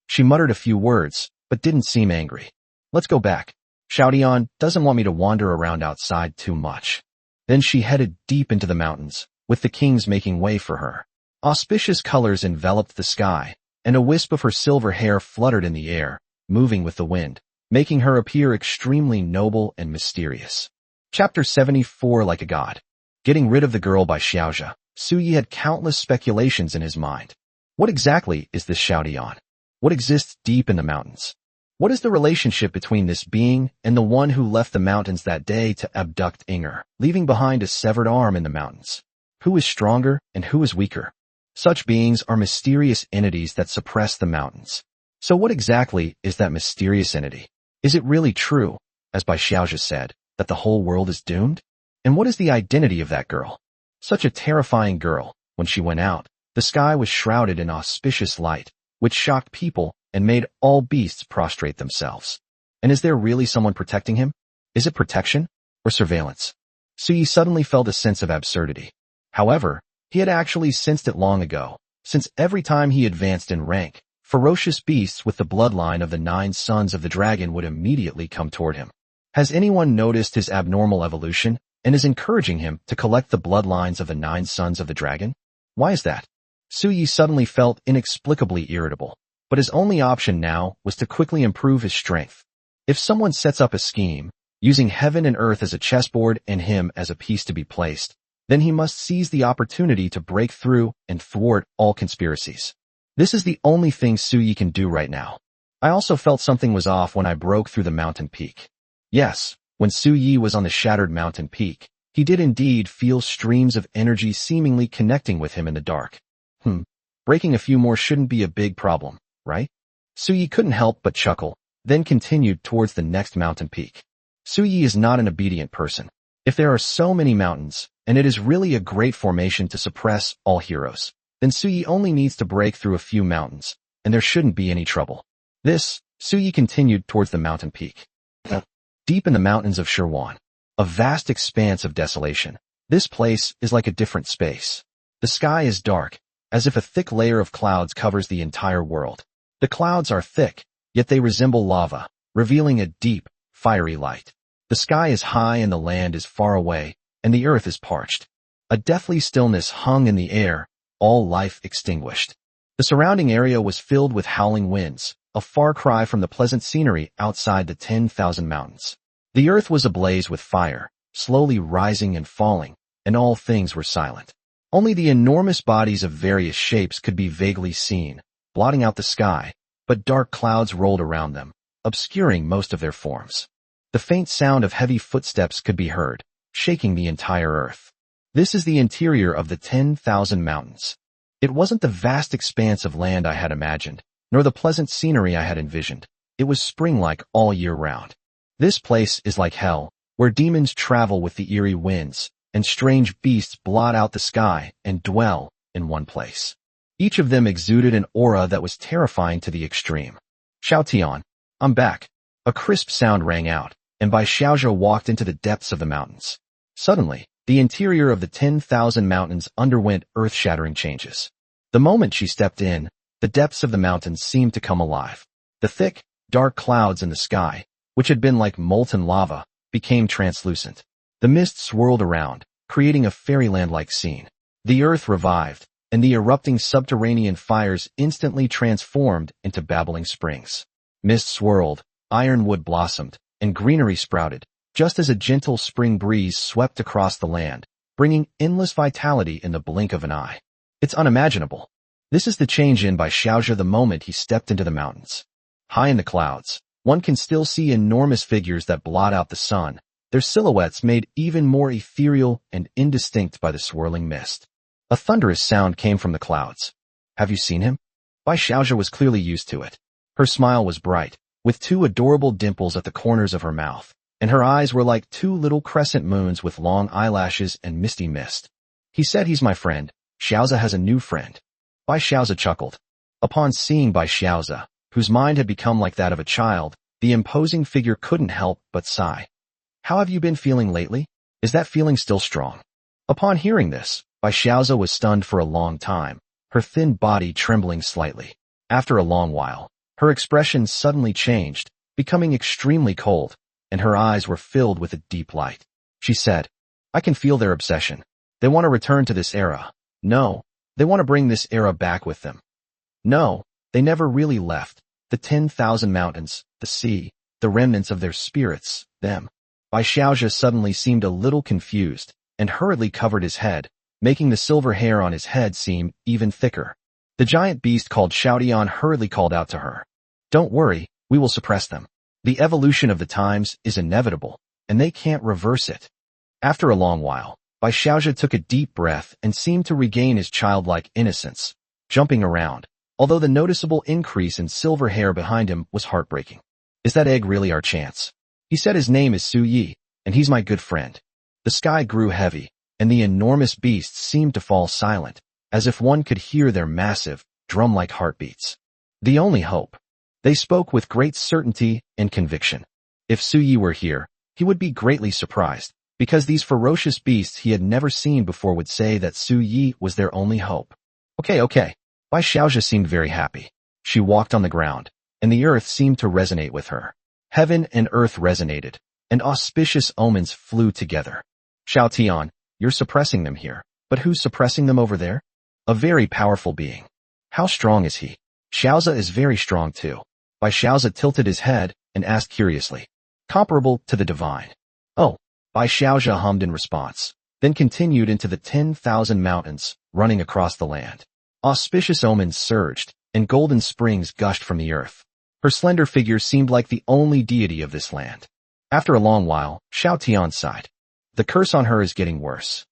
She muttered a few words, but didn't seem angry. Let's go back. Xiaodian doesn't want me to wander around outside too much. Then she headed deep into the mountains, with the kings making way for her. Auspicious colors enveloped the sky, and a wisp of her silver hair fluttered in the air, moving with the wind, making her appear extremely noble and mysterious. Chapter 74 Like a God. Getting rid of the girl by Xiaozhou, Suyi had countless speculations in his mind. What exactly is this Xiaodian? What exists deep in the mountains? What is the relationship between this being and the one who left the mountains that day to abduct Inger, leaving behind a severed arm in the mountains? Who is stronger and who is weaker? Such beings are mysterious entities that suppress the mountains. So what exactly is that mysterious entity? Is it really true, as Bai Xiaozhou said, that the whole world is doomed? And what is the identity of that girl? Such a terrifying girl. When she went out, the sky was shrouded in auspicious light, which shocked people and made all beasts prostrate themselves. And is there really someone protecting him? Is it protection or surveillance? Suyi suddenly felt a sense of absurdity. However, he had actually sensed it long ago, since every time he advanced in rank, ferocious beasts with the bloodline of the 9 sons of the dragon would immediately come toward him. Has anyone noticed his abnormal evolution and is encouraging him to collect the bloodlines of the 9 sons of the dragon? Why is that? Suyi suddenly felt inexplicably irritable, but his only option now was to quickly improve his strength. If someone sets up a scheme, using heaven and earth as a chessboard and him as a piece to be placed, then he must seize the opportunity to break through and thwart all conspiracies. This is the only thing Suyi can do right now. I also felt something was off when I broke through the mountain peak. Yes, when Suyi was on the shattered mountain peak, he did indeed feel streams of energy seemingly connecting with him in the dark. Breaking a few more shouldn't be a big problem, right? Suyi couldn't help but chuckle, then continued towards the next mountain peak. Suyi is not an obedient person. If there are so many mountains, and it is really a great formation to suppress all heroes, then Suyi only needs to break through a few mountains, and there shouldn't be any trouble. Suyi continued towards the mountain peak. Deep in the mountains of Shirwan, a vast expanse of desolation, this place is like a different space. The sky is dark, as if a thick layer of clouds covers the entire world. The clouds are thick, yet they resemble lava, revealing a deep, fiery light. The sky is high and the land is far away, and the earth is parched. A deathly stillness hung in the air, all life extinguished. The surrounding area was filled with howling winds, a far cry from the pleasant scenery outside the 10,000 mountains. The earth was ablaze with fire, slowly rising and falling, and all things were silent. Only the enormous bodies of various shapes could be vaguely seen, blotting out the sky, but dark clouds rolled around them, obscuring most of their forms. The faint sound of heavy footsteps could be heard, shaking the entire earth. This is the interior of the 10,000 mountains. It wasn't the vast expanse of land I had imagined, nor the pleasant scenery I had envisioned. It was spring-like all year round. This place is like hell, where demons travel with the eerie winds, and strange beasts blot out the sky and dwell in one place. Each of them exuded an aura that was terrifying to the extreme. Xiaotian, I'm back. A crisp sound rang out, and Bai Xiaozhe walked into the depths of the mountains. Suddenly, the interior of the 10,000 mountains underwent earth-shattering changes. The moment she stepped in, the depths of the mountains seemed to come alive. The thick, dark clouds in the sky, which had been like molten lava, became translucent. The mist swirled around, creating a fairyland-like scene. The earth revived, and the erupting subterranean fires instantly transformed into babbling springs. Mist swirled, ironwood blossomed, and greenery sprouted, just as a gentle spring breeze swept across the land, bringing endless vitality in the blink of an eye. It's unimaginable. This is the change in Bai Xiaozhe the moment he stepped into the mountains. High in the clouds, one can still see enormous figures that blot out the sun, their silhouettes made even more ethereal and indistinct by the swirling mist. A thunderous sound came from the clouds. Have you seen him? Bai Xiaozhe was clearly used to it. Her smile was bright, with two adorable dimples at the corners of her mouth, and her eyes were like two little crescent moons with long eyelashes and misty mist. He said he's my friend. Xiaozhe has a new friend. Bai Xiaozhe chuckled. Upon seeing Bai Xiaozhe, whose mind had become like that of a child, the imposing figure couldn't help but sigh. How have you been feeling lately? Is that feeling still strong? Upon hearing this, Bai Xiaozhe was stunned for a long time, her thin body trembling slightly. After a long while, her expression suddenly changed, becoming extremely cold, and her eyes were filled with a deep light. She said, I can feel their obsession. They want to return to this era. No, they want to bring this era back with them. No, they never really left. The 10,000 mountains, the sea, the remnants of their spirits, them. Bai Xiaozhe suddenly seemed a little confused, and hurriedly covered his head, making the silver hair on his head seem even thicker. The giant beast called Xiaotian hurriedly called out to her. Don't worry, we will suppress them. The evolution of the times is inevitable, and they can't reverse it. After a long while, Bai Xiaozhe took a deep breath and seemed to regain his childlike innocence, jumping around, although the noticeable increase in silver hair behind him was heartbreaking. Is that egg really our chance? He said his name is Suyi, and he's my good friend. The sky grew heavy, and the enormous beasts seemed to fall silent, as if one could hear their massive, drum-like heartbeats. The only hope. They spoke with great certainty and conviction. If Suyi were here, he would be greatly surprised, because these ferocious beasts he had never seen before would say that Suyi was their only hope. Okay. Bai Xiaozhe seemed very happy. She walked on the ground, and the earth seemed to resonate with her. Heaven and earth resonated, and auspicious omens flew together. Xiaotian, you're suppressing them here, but who's suppressing them over there? A very powerful being. How strong is he? Xiaozhe is very strong too. Bai Xiaozhe tilted his head and asked curiously. Comparable to the divine. Oh, Bai Xiaozhe hummed in response, then continued into the 10,000 mountains, running across the land. Auspicious omens surged, and golden springs gushed from the earth. Her slender figure seemed like the only deity of this land. After a long while, Xiao Tian sighed. The curse on her is getting worse.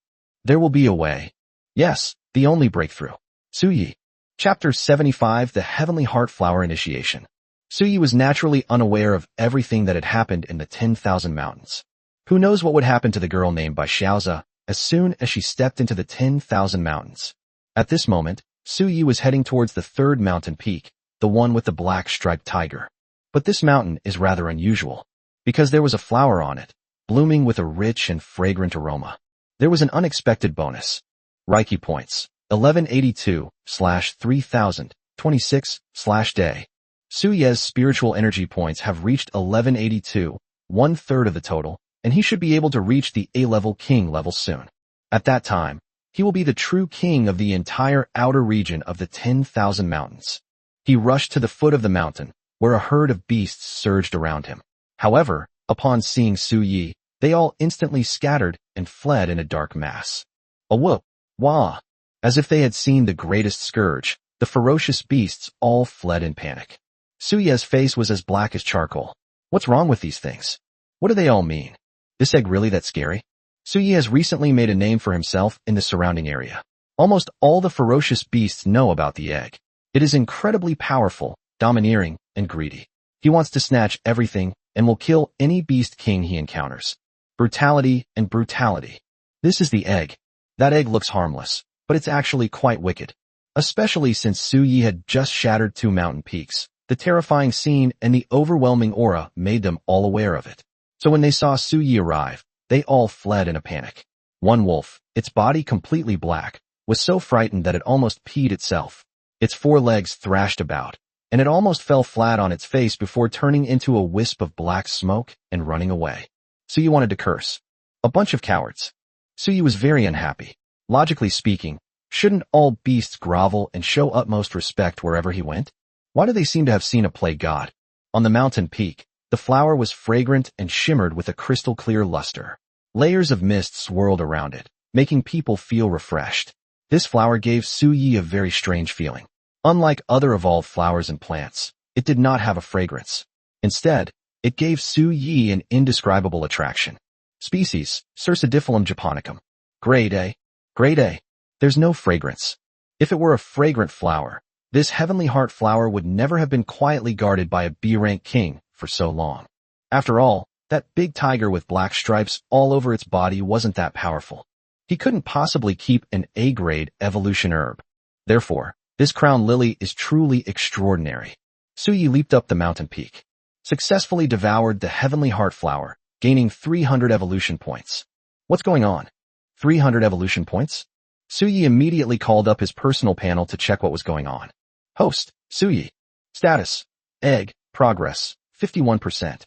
There will be a way. Yes, the only breakthrough. Suyi. Chapter 75 The Heavenly Heart Flower Initiation. Suyi was naturally unaware of everything that had happened in the 10,000 mountains. Who knows what would happen to the girl named by Xiaoza as soon as she stepped into the 10,000 mountains. At this moment, Suyi was heading towards the third mountain peak, the one with the black striped tiger. But this mountain is rather unusual, because there was a flower on it, blooming with a rich and fragrant aroma. There was an unexpected bonus. Reiki points, 1182/3026/day. Suye's spiritual energy points have reached 1182, 1/3 of the total, and he should be able to reach the A-level king level soon. At that time, he will be the true king of the entire outer region of the 10,000 mountains. He rushed to the foot of the mountain, where a herd of beasts surged around him. However, upon seeing Su Yi, they all instantly scattered and fled in a dark mass. A whoop, wah! As if they had seen the greatest scourge, the ferocious beasts all fled in panic. Su Yi's face was as black as charcoal. What's wrong with these things? What do they all mean? This egg really that scary? Su Yi has recently made a name for himself in the surrounding area. Almost all the ferocious beasts know about the egg. It is incredibly powerful, domineering, and greedy. He wants to snatch everything and will kill any beast king he encounters. Brutality and brutality. This is the egg. That egg looks harmless, but it's actually quite wicked. Especially since Su Yi had just shattered 2 mountain peaks. The terrifying scene and the overwhelming aura made them all aware of it. So when they saw Su Yi arrive, they all fled in a panic. One wolf, its body completely black, was so frightened that it almost peed itself. Its 4 legs thrashed about, and it almost fell flat on its face before turning into a wisp of black smoke and running away. Su Yi wanted to curse. A bunch of cowards. Su Yi was very unhappy. Logically speaking, shouldn't all beasts grovel and show utmost respect wherever he went? Why do they seem to have seen a play god? On the mountain peak, the flower was fragrant and shimmered with a crystal-clear luster. Layers of mist swirled around it, making people feel refreshed. This flower gave Su Yi a very strange feeling. Unlike other evolved flowers and plants, it did not have a fragrance. Instead, it gave Su Yi an indescribable attraction. Species, Cercidiphyllum japonicum. Grade A. Grade A. There's no fragrance. If it were a fragrant flower, this heavenly heart flower would never have been quietly guarded by a B-rank king for so long. After all, that big tiger with black stripes all over its body wasn't that powerful. He couldn't possibly keep an A-grade evolution herb. Therefore, this crown lily is truly extraordinary. Su Yi leaped up the mountain peak, successfully devoured the heavenly heart flower, gaining 300 evolution points. What's going on? 300 evolution points? Su Yi immediately called up his personal panel to check what was going on. Host, Su Yi. Status, Egg, Progress, 51%.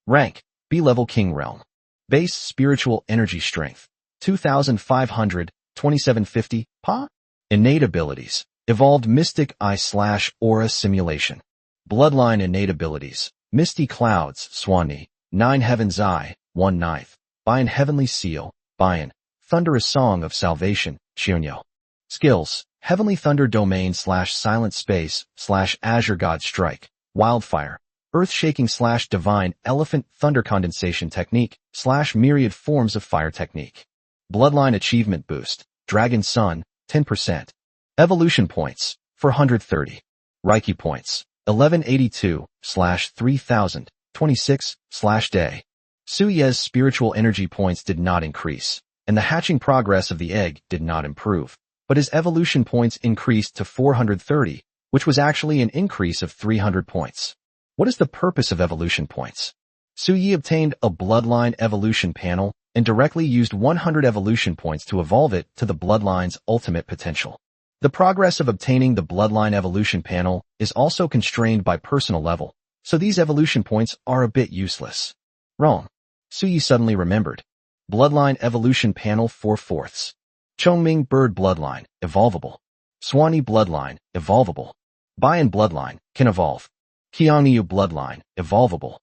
Rank, B-level King Realm. Base Spiritual Energy Strength, 2,500, 2750, Pa? Innate Abilities, Evolved Mystic Eye/Aura Simulation. Bloodline Innate Abilities, Misty Clouds, Swani, 9 Heaven's Eye, 1/9. Bayan Heavenly Seal, Bayan, Thunderous Song of Salvation, Shunyo. Skills, Heavenly Thunder Domain/Silent Space/Azure God Strike, Wildfire, Earth-Shaking/Divine Elephant Thunder Condensation Technique/Myriad Forms of Fire Technique. Bloodline Achievement Boost, Dragon Sun, 10%. Evolution Points, 430. Reiki Points, 1182/3026/day. Su Ye's spiritual energy points did not increase, and the hatching progress of the egg did not improve, but his evolution points increased to 430, which was actually an increase of 300 points. What is the purpose of evolution points? Su Yi obtained a bloodline evolution panel and directly used 100 evolution points to evolve it to the bloodline's ultimate potential. The progress of obtaining the bloodline evolution panel is also constrained by personal level, so these evolution points are a bit useless. Wrong. Su Yi suddenly remembered. Bloodline evolution panel 4/4. Chongming Bird Bloodline, evolvable. Swanee Bloodline, evolvable. Bayan Bloodline, can evolve. Qiangniu Bloodline, evolvable.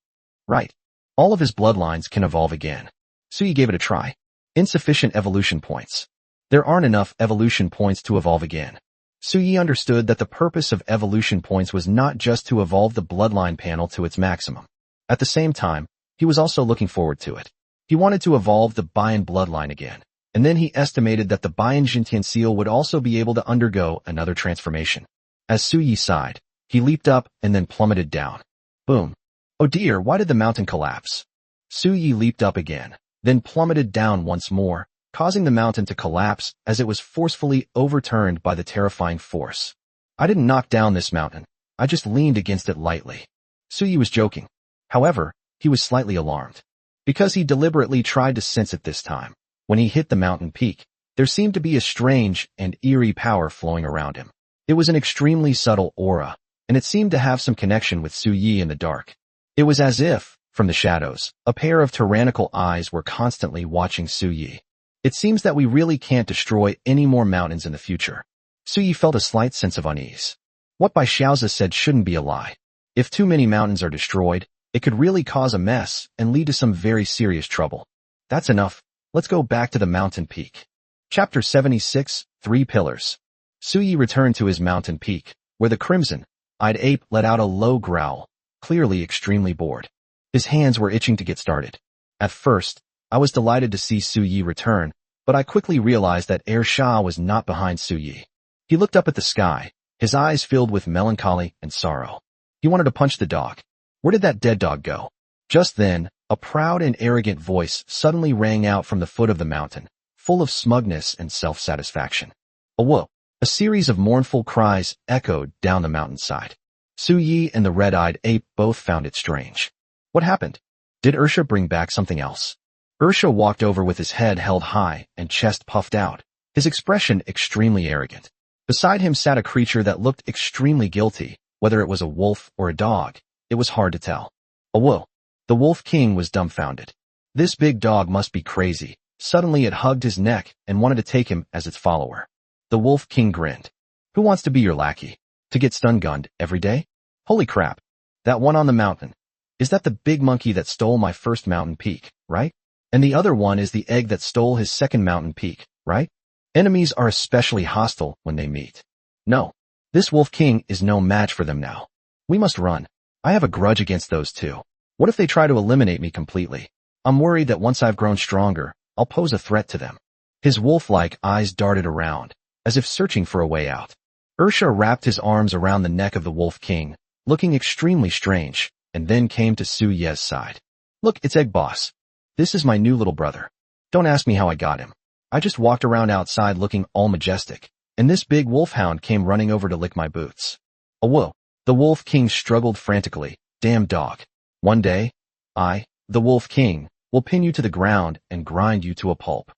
Right. All of his bloodlines can evolve again. Su Yi gave it a try. Insufficient evolution points. There aren't enough evolution points to evolve again. Suyi understood that the purpose of evolution points was not just to evolve the bloodline panel to its maximum. At the same time, he was also looking forward to it. He wanted to evolve the Bian bloodline again, and then he estimated that the Bian Jintian seal would also be able to undergo another transformation. As Suyi sighed, he leaped up and then plummeted down. Boom. Oh dear, why did the mountain collapse? Suyi leaped up again, then plummeted down once more, causing the mountain to collapse as it was forcefully overturned by the terrifying force. I didn't knock down this mountain, I just leaned against it lightly. Suyi was joking. However, he was slightly alarmed. Because he deliberately tried to sense it this time. When he hit the mountain peak, there seemed to be a strange and eerie power flowing around him. It was an extremely subtle aura, and it seemed to have some connection with Suyi in the dark. It was as if, from the shadows, a pair of tyrannical eyes were constantly watching Suyi. It seems that we really can't destroy any more mountains in the future. Suyi felt a slight sense of unease. What Bai Xiaozi said shouldn't be a lie. If too many mountains are destroyed, it could really cause a mess and lead to some very serious trouble. That's enough. Let's go back to the mountain peak. Chapter 76, 3 Pillars. Suyi returned to his mountain peak, where the crimson-eyed ape let out a low growl, clearly extremely bored. His hands were itching to get started. At first, I was delighted to see Suyi return, but I quickly realized that Sha was not behind Suyi. He looked up at the sky, his eyes filled with melancholy and sorrow. He wanted to punch the dog. Where did that dead dog go? Just then, a proud and arrogant voice suddenly rang out from the foot of the mountain, full of smugness and self-satisfaction. Whoa! A series of mournful cries echoed down the mountainside. Suyi and the red-eyed ape both found it strange. What happened? Did Ursha bring back something else? Ursha walked over with his head held high and chest puffed out, his expression extremely arrogant. Beside him sat a creature that looked extremely guilty, whether it was a wolf or a dog. It was hard to tell. Whoa! The Wolf King was dumbfounded. This big dog must be crazy. Suddenly it hugged his neck and wanted to take him as its follower. The Wolf King grinned. Who wants to be your lackey? To get stun-gunned every day? Holy crap. That one on the mountain. Is that the big monkey that stole my first mountain peak, right? And the other one is the egg that stole his second mountain peak, right? Enemies are especially hostile when they meet. No. This Wolf King is no match for them now. We must run. I have a grudge against those two. What if they try to eliminate me completely? I'm worried that once I've grown stronger, I'll pose a threat to them. His wolf-like eyes darted around, as if searching for a way out. Ursha wrapped his arms around the neck of the Wolf King, looking extremely strange, and then came to Su Ye's side. Look, it's Egg Boss. This is my new little brother. Don't ask me how I got him. I just walked around outside looking all majestic, and this big wolfhound came running over to lick my boots. Whoa! The Wolf King struggled frantically. Damn dog. One day, I, the Wolf King, will pin you to the ground and grind you to a pulp.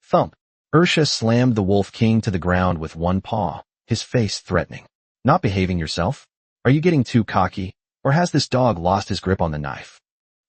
Thump. Ursha slammed the Wolf King to the ground with one paw, his face threatening. Not behaving yourself? Are you getting too cocky, or has this dog lost his grip on the knife?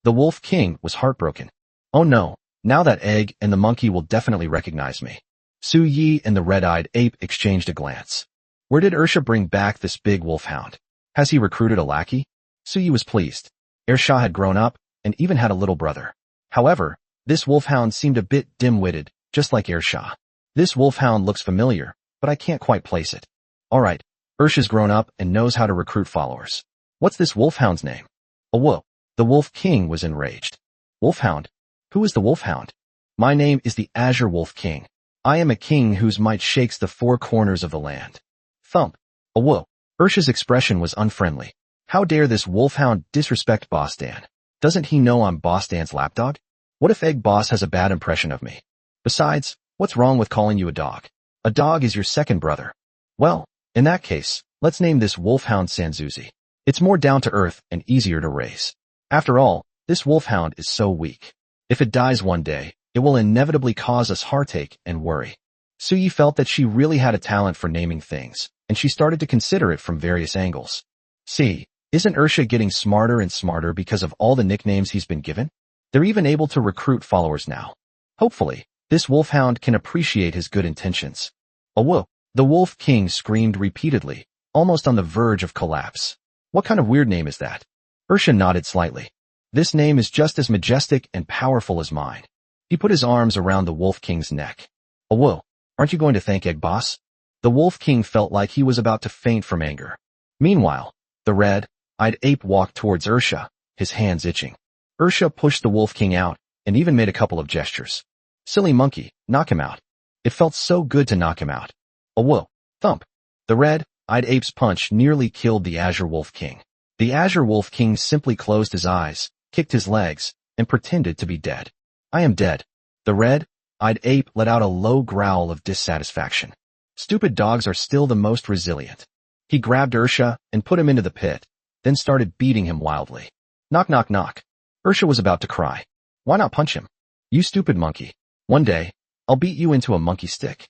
The Wolf King was heartbroken. Oh no, now that Egg and the monkey will definitely recognize me. Su Yi and the red-eyed ape exchanged a glance. Where did Ursha bring back this big wolfhound? Has he recruited a lackey? Su Yi was pleased. Ersha had grown up and even had a little brother. However, this wolfhound seemed a bit dim-witted, just like Ersha. This wolfhound looks familiar, but I can't quite place it. Alright, Ursha's grown up and knows how to recruit followers. What's this wolfhound's name? Whoa! The Wolf King was enraged. Wolfhound? Who is the wolfhound? My name is the Azure Wolf King. I am a king whose might shakes the four corners of the land. Thump. Whoa! Ursha's expression was unfriendly. How dare this wolfhound disrespect Boss Dan? Doesn't he know I'm Boss Dan's lapdog? What if Egg Boss has a bad impression of me? Besides, what's wrong with calling you a dog? A dog is your second brother. Well, in that case, let's name this wolfhound Sanzuzi. It's more down to earth and easier to raise. After all, this wolfhound is so weak. If it dies one day, it will inevitably cause us heartache and worry. Suyi felt that she really had a talent for naming things, and she started to consider it from various angles. See, isn't Ursha getting smarter and smarter because of all the nicknames he's been given? They're even able to recruit followers now. Hopefully, this wolfhound can appreciate his good intentions. Whoa! The Wolf King screamed repeatedly, almost on the verge of collapse. What kind of weird name is that? Ursha nodded slightly. This name is just as majestic and powerful as mine. He put his arms around the Wolf King's neck. Whoa! Aren't you going to thank Egg Boss? The Wolf King felt like he was about to faint from anger. Meanwhile, the red-eyed ape walked towards Ursha, his hands itching. Ursha pushed the Wolf King out and even made a couple of gestures. Silly monkey, knock him out. It felt so good to knock him out. A whoa, thump. The red-eyed ape's punch nearly killed the Azure Wolf King. The Azure Wolf King simply closed his eyes, kicked his legs, and pretended to be dead. I am dead. The red-eyed ape let out a low growl of dissatisfaction. Stupid dogs are still the most resilient. He grabbed Ursha and put him into the pit, then started beating him wildly. Knock, knock, knock. Ursha was about to cry. Why not punch him? You stupid monkey. One day, I'll beat you into a monkey stick.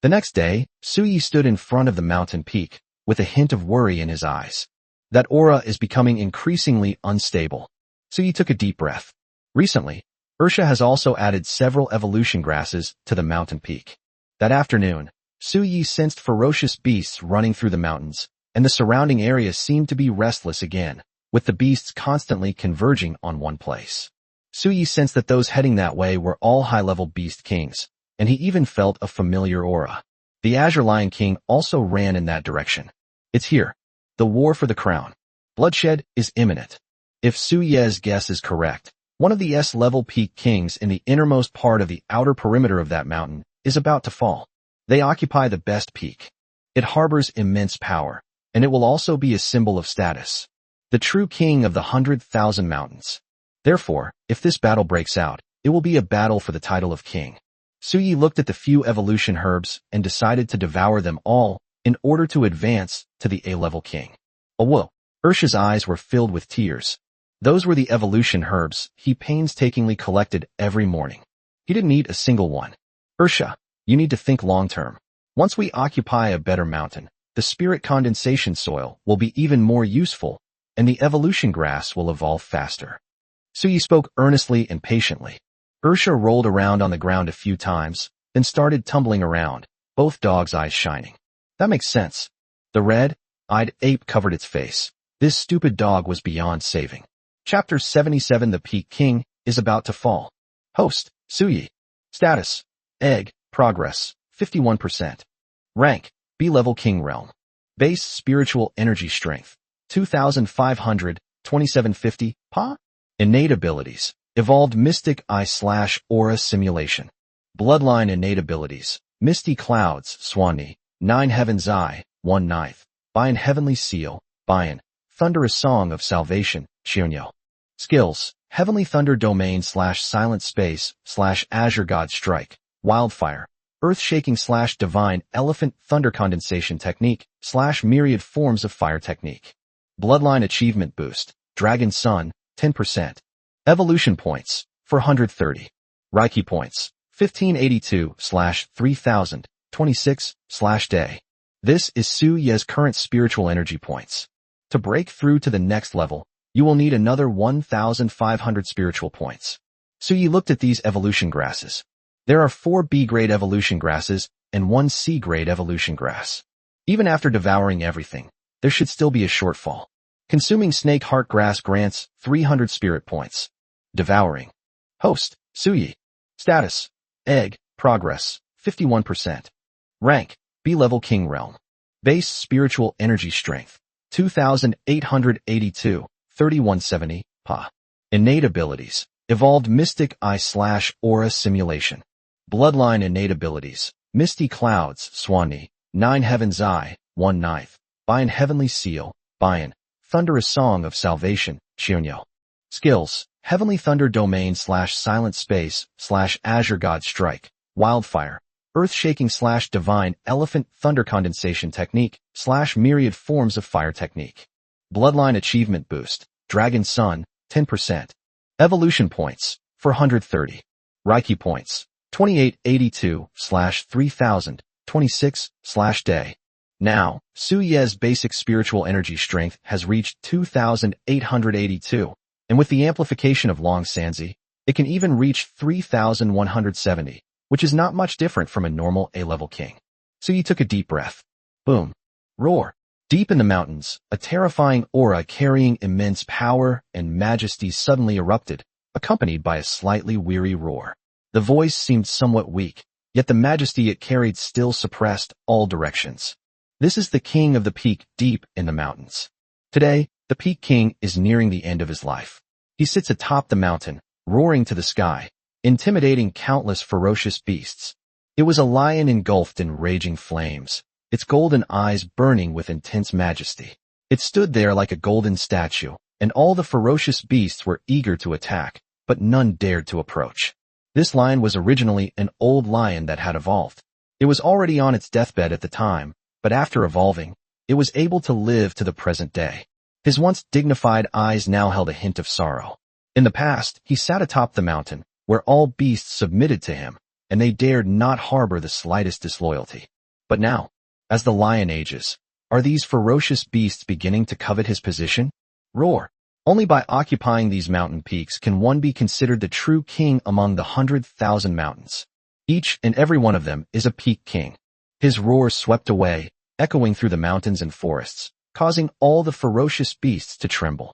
The next day, Suyi stood in front of the mountain peak, with a hint of worry in his eyes. That aura is becoming increasingly unstable. Suyi took a deep breath. Recently, Ursha has also added several evolution grasses to the mountain peak. That afternoon, Suyi sensed ferocious beasts running through the mountains, and the surrounding area seemed to be restless again, with the beasts constantly converging on one place. Suyi sensed that those heading that way were all high-level beast kings, and he even felt a familiar aura. The Azure Lion King also ran in that direction. It's here. The war for the crown. Bloodshed is imminent. If Suyi's guess is correct, one of the S-level peak kings in the innermost part of the outer perimeter of that mountain is about to fall. They occupy the best peak. It harbors immense power, and it will also be a symbol of status. The true king of the 100,000 mountains. Therefore, if this battle breaks out, it will be a battle for the title of king. Suyi looked at the few evolution herbs and decided to devour them all in order to advance to the A-level king. Oh whoa! Ursha's eyes were filled with tears. Those were the evolution herbs he painstakingly collected every morning. He didn't eat a single one. Ursha, you need to think long-term. Once we occupy a better mountain, the spirit condensation soil will be even more useful, and the evolution grass will evolve faster. Suyi spoke earnestly and patiently. Ursha rolled around on the ground a few times, then started tumbling around, both dogs' eyes shining. That makes sense. The red-eyed ape covered its face. This stupid dog was beyond saving. Chapter 77 The Peak King is about to fall. Host, Suyi. Status, Egg, Progress, 51%. Rank, B-Level King Realm. Base Spiritual Energy Strength, 2,500, 2750, Pa? Innate Abilities. Evolved Mystic Eye/Aura Simulation. Bloodline Innate Abilities. Misty Clouds, Swani. 9 Heaven's Eye, 1/9. Bayan Heavenly Seal, Bayan. Thunderous Song of Salvation, Shionyo. Skills. Heavenly Thunder Domain/Silent Space/Azure God Strike. Wildfire. Earth-Shaking/Divine Elephant Thunder Condensation Technique/Myriad Forms of Fire Technique. Bloodline Achievement Boost. Dragon Sun, 10%. Evolution Points, 430. Reiki Points, 1582/3000, 26/day. This is Suyi's current spiritual energy points. To break through to the next level, you will need another 1,500 spiritual points. Suyi looked at these evolution grasses. There are 4 B-grade evolution grasses and 1 C-grade evolution grass. Even after devouring everything, there should still be a shortfall. Consuming snake heart grass grants 300 spirit points. Devouring. Host, Suyi. Status, Egg, Progress, 51%. Rank, B-Level King Realm. Base Spiritual Energy Strength, 2,882, 3170, Pa. Innate Abilities. Evolved Mystic Eye/Aura Simulation. Bloodline Innate Abilities. Misty Clouds, Swani. 9 Heaven's Eye, 1/9. Bayan Heavenly Seal, Bayan. Thunderous Song of Salvation, Shionyo. Skills. Heavenly Thunder Domain/Silent Space/Azure God Strike. Wildfire. Earth-Shaking/Divine Elephant Thunder Condensation Technique/Myriad Forms of Fire Technique. Bloodline Achievement Boost. Dragon Sun, 10%. Evolution Points, 430. Reiki Points, 2882/3000, 26/day. Now, Suyi's basic spiritual energy strength has reached 2,882, and with the amplification of Long Sanzi, it can even reach 3,170, which is not much different from a normal A-level king. Suyi took a deep breath. Boom. Roar. Deep in the mountains, a terrifying aura carrying immense power and majesty suddenly erupted, accompanied by a slightly weary roar. The voice seemed somewhat weak, yet the majesty it carried still suppressed all directions. This is the king of the peak deep in the mountains. Today, the Peak King is nearing the end of his life. He sits atop the mountain, roaring to the sky, intimidating countless ferocious beasts. It was a lion engulfed in raging flames, its golden eyes burning with intense majesty. It stood there like a golden statue, and all the ferocious beasts were eager to attack, but none dared to approach. This lion was originally an old lion that had evolved. It was already on its deathbed at the time, but after evolving, it was able to live to the present day. His once dignified eyes now held a hint of sorrow. In the past, he sat atop the mountain, where all beasts submitted to him, and they dared not harbor the slightest disloyalty. But now, as the lion ages, are these ferocious beasts beginning to covet his position? Roar! Only by occupying these mountain peaks can one be considered the true king among the 100,000 mountains. Each and every one of them is a peak king. His roar swept away, echoing through the mountains and forests, causing all the ferocious beasts to tremble.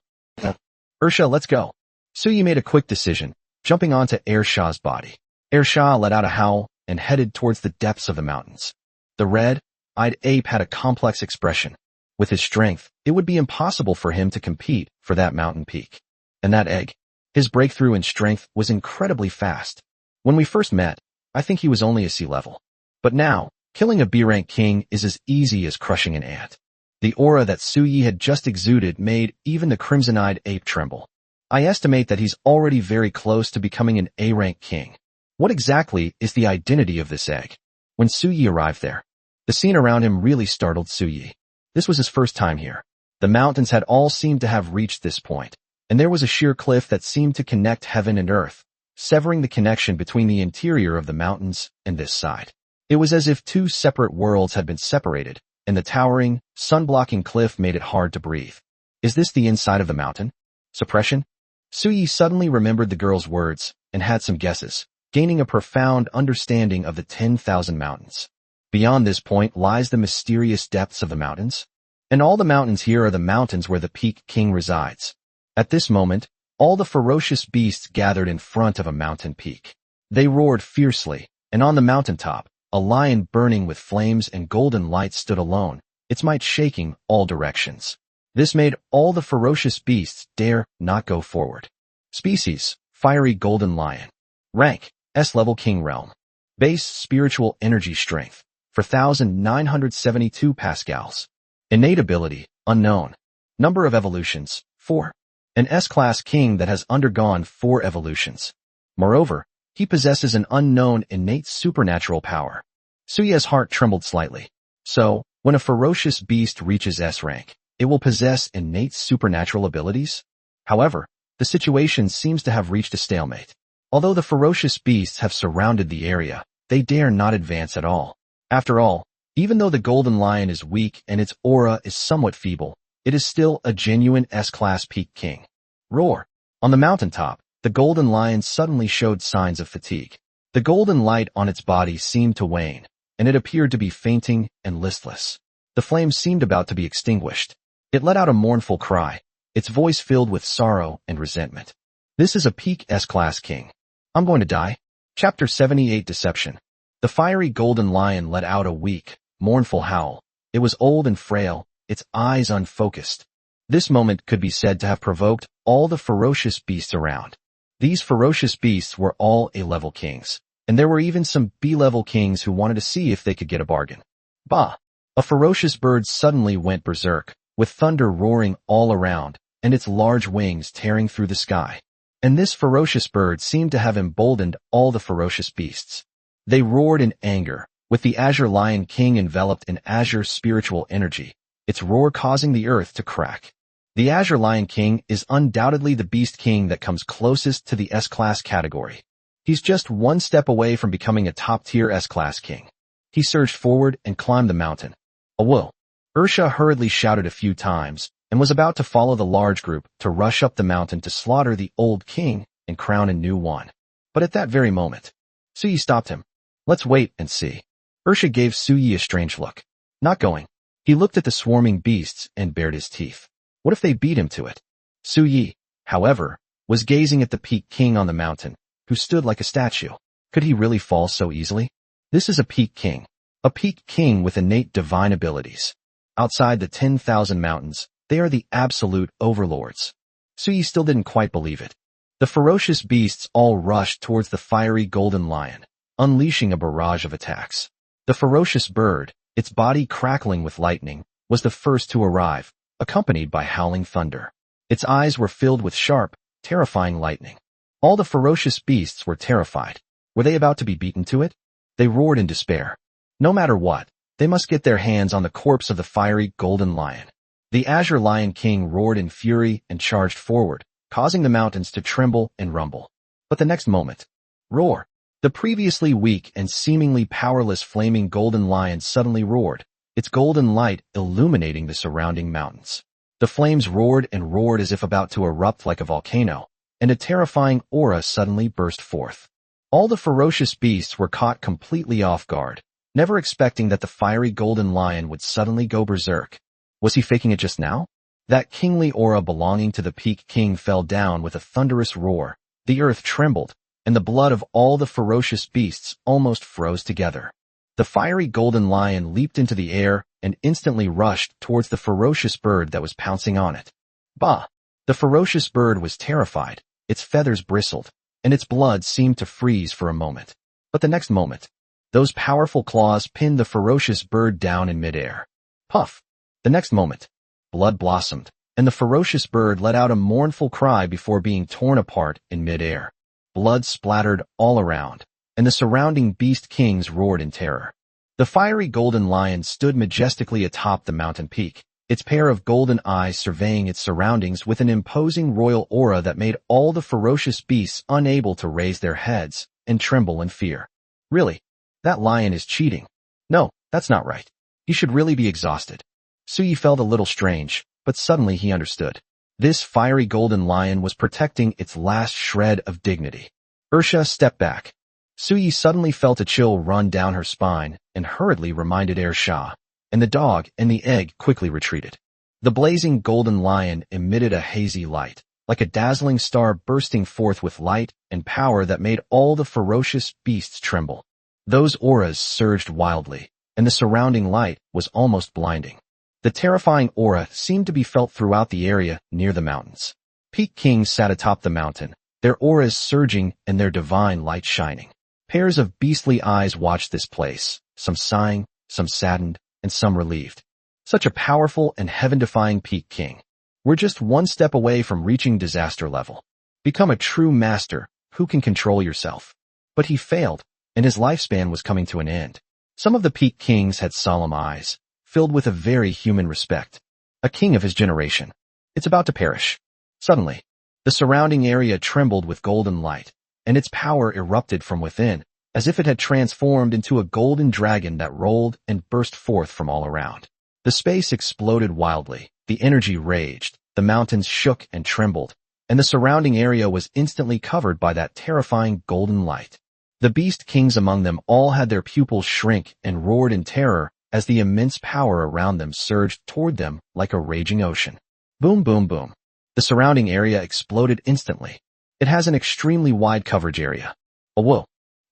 Ursha, let's go. Suyi made a quick decision, jumping onto Ershaw's body. Ershaw let out a howl and headed towards the depths of the mountains. The red-eyed ape had a complex expression. With his strength, it would be impossible for him to compete for that mountain peak. And that egg, his breakthrough in strength was incredibly fast. When we first met, I think he was only a C-level. But now, killing a B-rank king is as easy as crushing an ant. The aura that Suyi had just exuded made even the crimson-eyed ape tremble. I estimate that he's already very close to becoming an A-rank king. What exactly is the identity of this egg? When Suyi arrived there, the scene around him really startled Suyi. This was his first time here. The mountains had all seemed to have reached this point, and there was a sheer cliff that seemed to connect heaven and earth, severing the connection between the interior of the mountains and this side. It was as if two separate worlds had been separated, and the towering, sun-blocking cliff made it hard to breathe. Is this the inside of the mountain? Suppression? Suyi suddenly remembered the girl's words and had some guesses, gaining a profound understanding of the 10,000 mountains. Beyond this point lies the mysterious depths of the mountains, and all the mountains here are the mountains where the Peak King resides. At this moment, all the ferocious beasts gathered in front of a mountain peak. They roared fiercely, and on the mountaintop, a lion burning with flames and golden light stood alone, its might shaking all directions. This made all the ferocious beasts dare not go forward. Species: Fiery Golden Lion. Rank: S-Level King Realm. Base Spiritual Energy Strength: 4,972 pascals. Innate Ability: Unknown. Number of evolutions: 4. An S-Class King that has undergone 4 evolutions. Moreover, he possesses an unknown innate supernatural power. Suya's heart trembled slightly. So, when a ferocious beast reaches S-rank, it will possess innate supernatural abilities? However, the situation seems to have reached a stalemate. Although the ferocious beasts have surrounded the area, they dare not advance at all. After all, even though the golden lion is weak and its aura is somewhat feeble, it is still a genuine S-Class Peak King. Roar! On the mountaintop, the golden lion suddenly showed signs of fatigue. The golden light on its body seemed to wane, and it appeared to be fainting and listless. The flame seemed about to be extinguished. It let out a mournful cry, its voice filled with sorrow and resentment. This is a peak S-Class King. I'm going to die. Chapter 78: Deception. The fiery golden lion let out a weak, mournful howl. It was old and frail, its eyes unfocused. This moment could be said to have provoked all the ferocious beasts around. These ferocious beasts were all A-level kings, and there were even some B-level kings who wanted to see if they could get a bargain. Bah! A ferocious bird suddenly went berserk, with thunder roaring all around, and its large wings tearing through the sky. And this ferocious bird seemed to have emboldened all the ferocious beasts. They roared in anger, with the Azure Lion King enveloped in azure spiritual energy, its roar causing the earth to crack. The Azure Lion King is undoubtedly the beast king that comes closest to the S-Class category. He's just one step away from becoming a top-tier S-Class king. He surged forward and climbed the mountain. Awoo! Ursha hurriedly shouted a few times, and was about to follow the large group to rush up the mountain to slaughter the old king and crown a new one. But at that very moment, Suyi stopped him. Let's wait and see. Ursha gave Suyi a strange look. Not going. He looked at the swarming beasts and bared his teeth. What if they beat him to it? Suyi, however, was gazing at the Peak King on the mountain, who stood like a statue. Could he really fall so easily? This is a peak king. A peak king with innate divine abilities. Outside the 10,000 mountains, they are the absolute overlords. Suyi still didn't quite believe it. The ferocious beasts all rushed towards the fiery golden lion, unleashing a barrage of attacks. The ferocious bird, its body crackling with lightning, was the first to arrive, accompanied by howling thunder. Its eyes were filled with sharp, terrifying lightning. All the ferocious beasts were terrified. Were they about to be beaten to it? They roared in despair. No matter what, they must get their hands on the corpse of the fiery golden lion. The Azure Lion King roared in fury and charged forward, causing the mountains to tremble and rumble. But the next moment, roar! The previously weak and seemingly powerless flaming golden lion suddenly roared, its golden light illuminating the surrounding mountains. The flames roared and roared as if about to erupt like a volcano, and a terrifying aura suddenly burst forth. All the ferocious beasts were caught completely off guard, never expecting that the fiery golden lion would suddenly go berserk. Was he faking it just now? That kingly aura belonging to the peak king fell down with a thunderous roar. The earth trembled, and the blood of all the ferocious beasts almost froze together. The fiery golden lion leaped into the air and instantly rushed towards the ferocious bird that was pouncing on it. Bah! The ferocious bird was terrified, its feathers bristled, and its blood seemed to freeze for a moment. But the next moment, those powerful claws pinned the ferocious bird down in midair. Puff! The next moment, blood blossomed, and the ferocious bird let out a mournful cry before being torn apart in midair. Blood splattered all around, and the surrounding beast kings roared in terror. The fiery golden lion stood majestically atop the mountain peak, its pair of golden eyes surveying its surroundings with an imposing royal aura that made all the ferocious beasts unable to raise their heads and tremble in fear. Really? That lion is cheating. No, that's not right. He should really be exhausted. Suyi felt a little strange, but suddenly he understood. This fiery golden lion was protecting its last shred of dignity. Ursha stepped back. Suyi suddenly felt a chill run down her spine and hurriedly reminded Ersha, and the dog and the egg quickly retreated. The blazing golden lion emitted a hazy light, like a dazzling star bursting forth with light and power that made all the ferocious beasts tremble. Those auras surged wildly, and the surrounding light was almost blinding. The terrifying aura seemed to be felt throughout the area near the mountains. Peak kings sat atop the mountain, their auras surging and their divine light shining. Pairs of beastly eyes watched this place, some sighing, some saddened, and some relieved. Such a powerful and heaven-defying peak king. We're just one step away from reaching disaster level. Become a true master who can control yourself. But he failed, and his lifespan was coming to an end. Some of the peak kings had solemn eyes, filled with a very human respect. A king of his generation. It's about to perish. Suddenly, the surrounding area trembled with golden light, and its power erupted from within, as if it had transformed into a golden dragon that rolled and burst forth from all around. The space exploded wildly, the energy raged, the mountains shook and trembled, and the surrounding area was instantly covered by that terrifying golden light. The beast kings among them all had their pupils shrink and roared in terror as the immense power around them surged toward them like a raging ocean. Boom, boom, boom. The surrounding area exploded instantly. It has an extremely wide coverage area. Oh, whoa.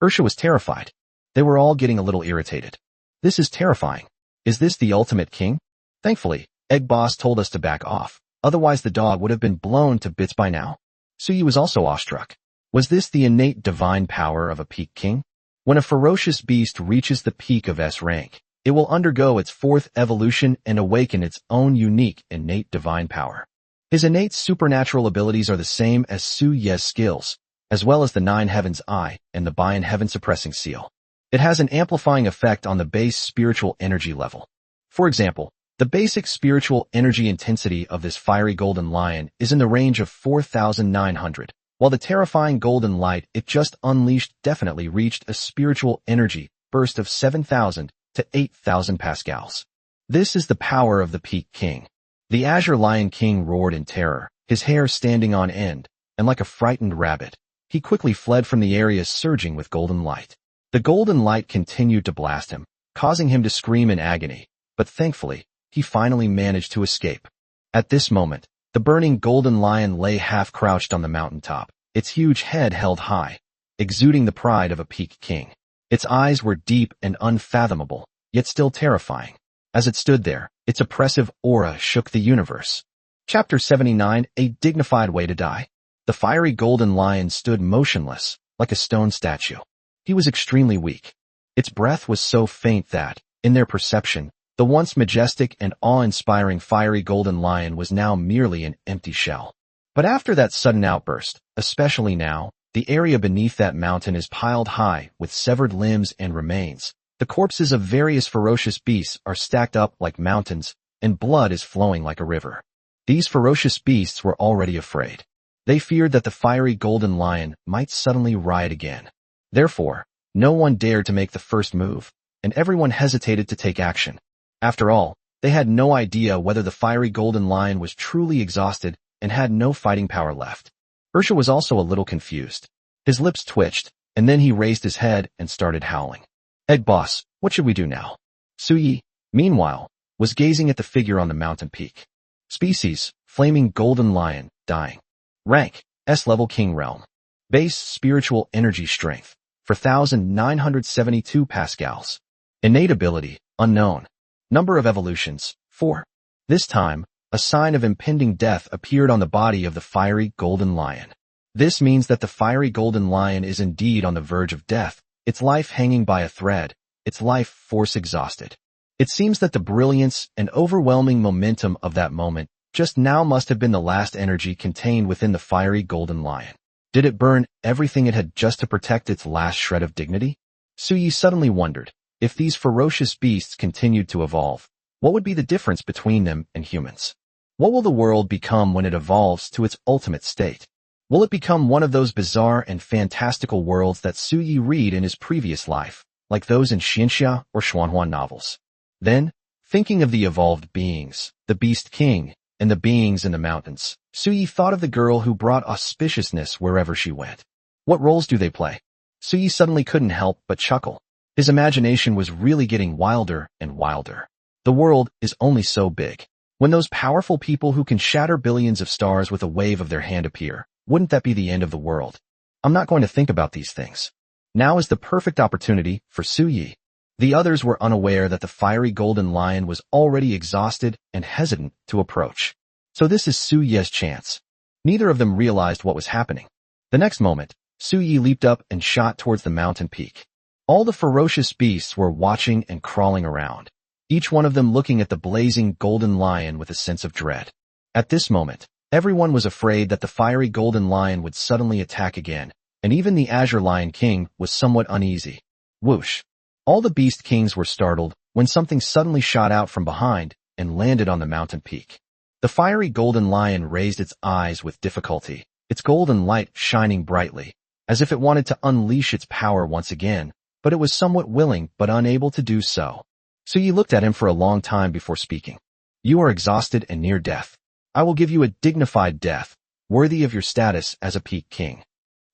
Ursha was terrified. They were all getting a little irritated. This is terrifying. Is this the ultimate king? Thankfully, Egg Boss told us to back off. Otherwise the dog would have been blown to bits by now. Suyi was also awestruck. Was this the innate divine power of a peak king? When a ferocious beast reaches the peak of S rank, it will undergo its fourth evolution and awaken its own unique innate divine power. His innate supernatural abilities are the same as Su Ye's skills, as well as the Nine Heavens Eye and the Bian Heaven Suppressing Seal. It has an amplifying effect on the base spiritual energy level. For example, the basic spiritual energy intensity of this fiery golden lion is in the range of 4,900, while the terrifying golden light it just unleashed definitely reached a spiritual energy burst of 7,000 to 8,000 pascals. This is the power of the peak king. The Azure Lion King roared in terror, his hair standing on end, and like a frightened rabbit, he quickly fled from the area surging with golden light. The golden light continued to blast him, causing him to scream in agony, but thankfully, he finally managed to escape. At this moment, the burning golden lion lay half-crouched on the mountaintop, its huge head held high, exuding the pride of a peak king. Its eyes were deep and unfathomable, yet still terrifying. As it stood there, its oppressive aura shook the universe. Chapter 79, A Dignified Way to Die. The fiery golden lion stood motionless, like a stone statue. He was extremely weak. Its breath was so faint that, in their perception, the once majestic and awe-inspiring fiery golden lion was now merely an empty shell. But after that sudden outburst, especially now, the area beneath that mountain is piled high with severed limbs and remains. The corpses of various ferocious beasts are stacked up like mountains, and blood is flowing like a river. These ferocious beasts were already afraid. They feared that the fiery golden lion might suddenly riot again. Therefore, no one dared to make the first move, and everyone hesitated to take action. After all, they had no idea whether the fiery golden lion was truly exhausted and had no fighting power left. Ursha was also a little confused. His lips twitched, and then he raised his head and started howling. Egg boss, what should we do now? Suyi, meanwhile, was gazing at the figure on the mountain peak. Species, flaming golden lion, dying. Rank, S-level king realm. Base spiritual energy strength, 4,972 pascals. Innate ability, unknown. Number of evolutions, 4. This time, a sign of impending death appeared on the body of the fiery golden lion. This means that the fiery golden lion is indeed on the verge of death, its life hanging by a thread, its life force exhausted. It seems that the brilliance and overwhelming momentum of that moment just now must have been the last energy contained within the fiery golden lion. Did it burn everything it had just to protect its last shred of dignity? Suyi suddenly wondered, if these ferocious beasts continued to evolve, what would be the difference between them and humans? What will the world become when it evolves to its ultimate state? Will it become one of those bizarre and fantastical worlds that Suyi read in his previous life, like those in Xianxia or Xuanhuan novels? Then, thinking of the evolved beings, the Beast King, and the beings in the mountains, Suyi thought of the girl who brought auspiciousness wherever she went. What roles do they play? Suyi suddenly couldn't help but chuckle. His imagination was really getting wilder and wilder. The world is only so big. When those powerful people who can shatter billions of stars with a wave of their hand appear, wouldn't that be the end of the world? I'm not going to think about these things. Now is the perfect opportunity for Suyi. The others were unaware that the fiery golden lion was already exhausted and hesitant to approach. So this is Suyi's chance. Neither of them realized what was happening. The next moment, Suyi leaped up and shot towards the mountain peak. All the ferocious beasts were watching and crawling around, each one of them looking at the blazing golden lion with a sense of dread. At this moment, everyone was afraid that the fiery golden lion would suddenly attack again, and even the Azure Lion King was somewhat uneasy. Whoosh! All the beast kings were startled when something suddenly shot out from behind and landed on the mountain peak. The fiery golden lion raised its eyes with difficulty, its golden light shining brightly, as if it wanted to unleash its power once again, but it was somewhat willing but unable to do so. Suyi looked at him for a long time before speaking. You are exhausted and near death. I will give you a dignified death, worthy of your status as a peak king.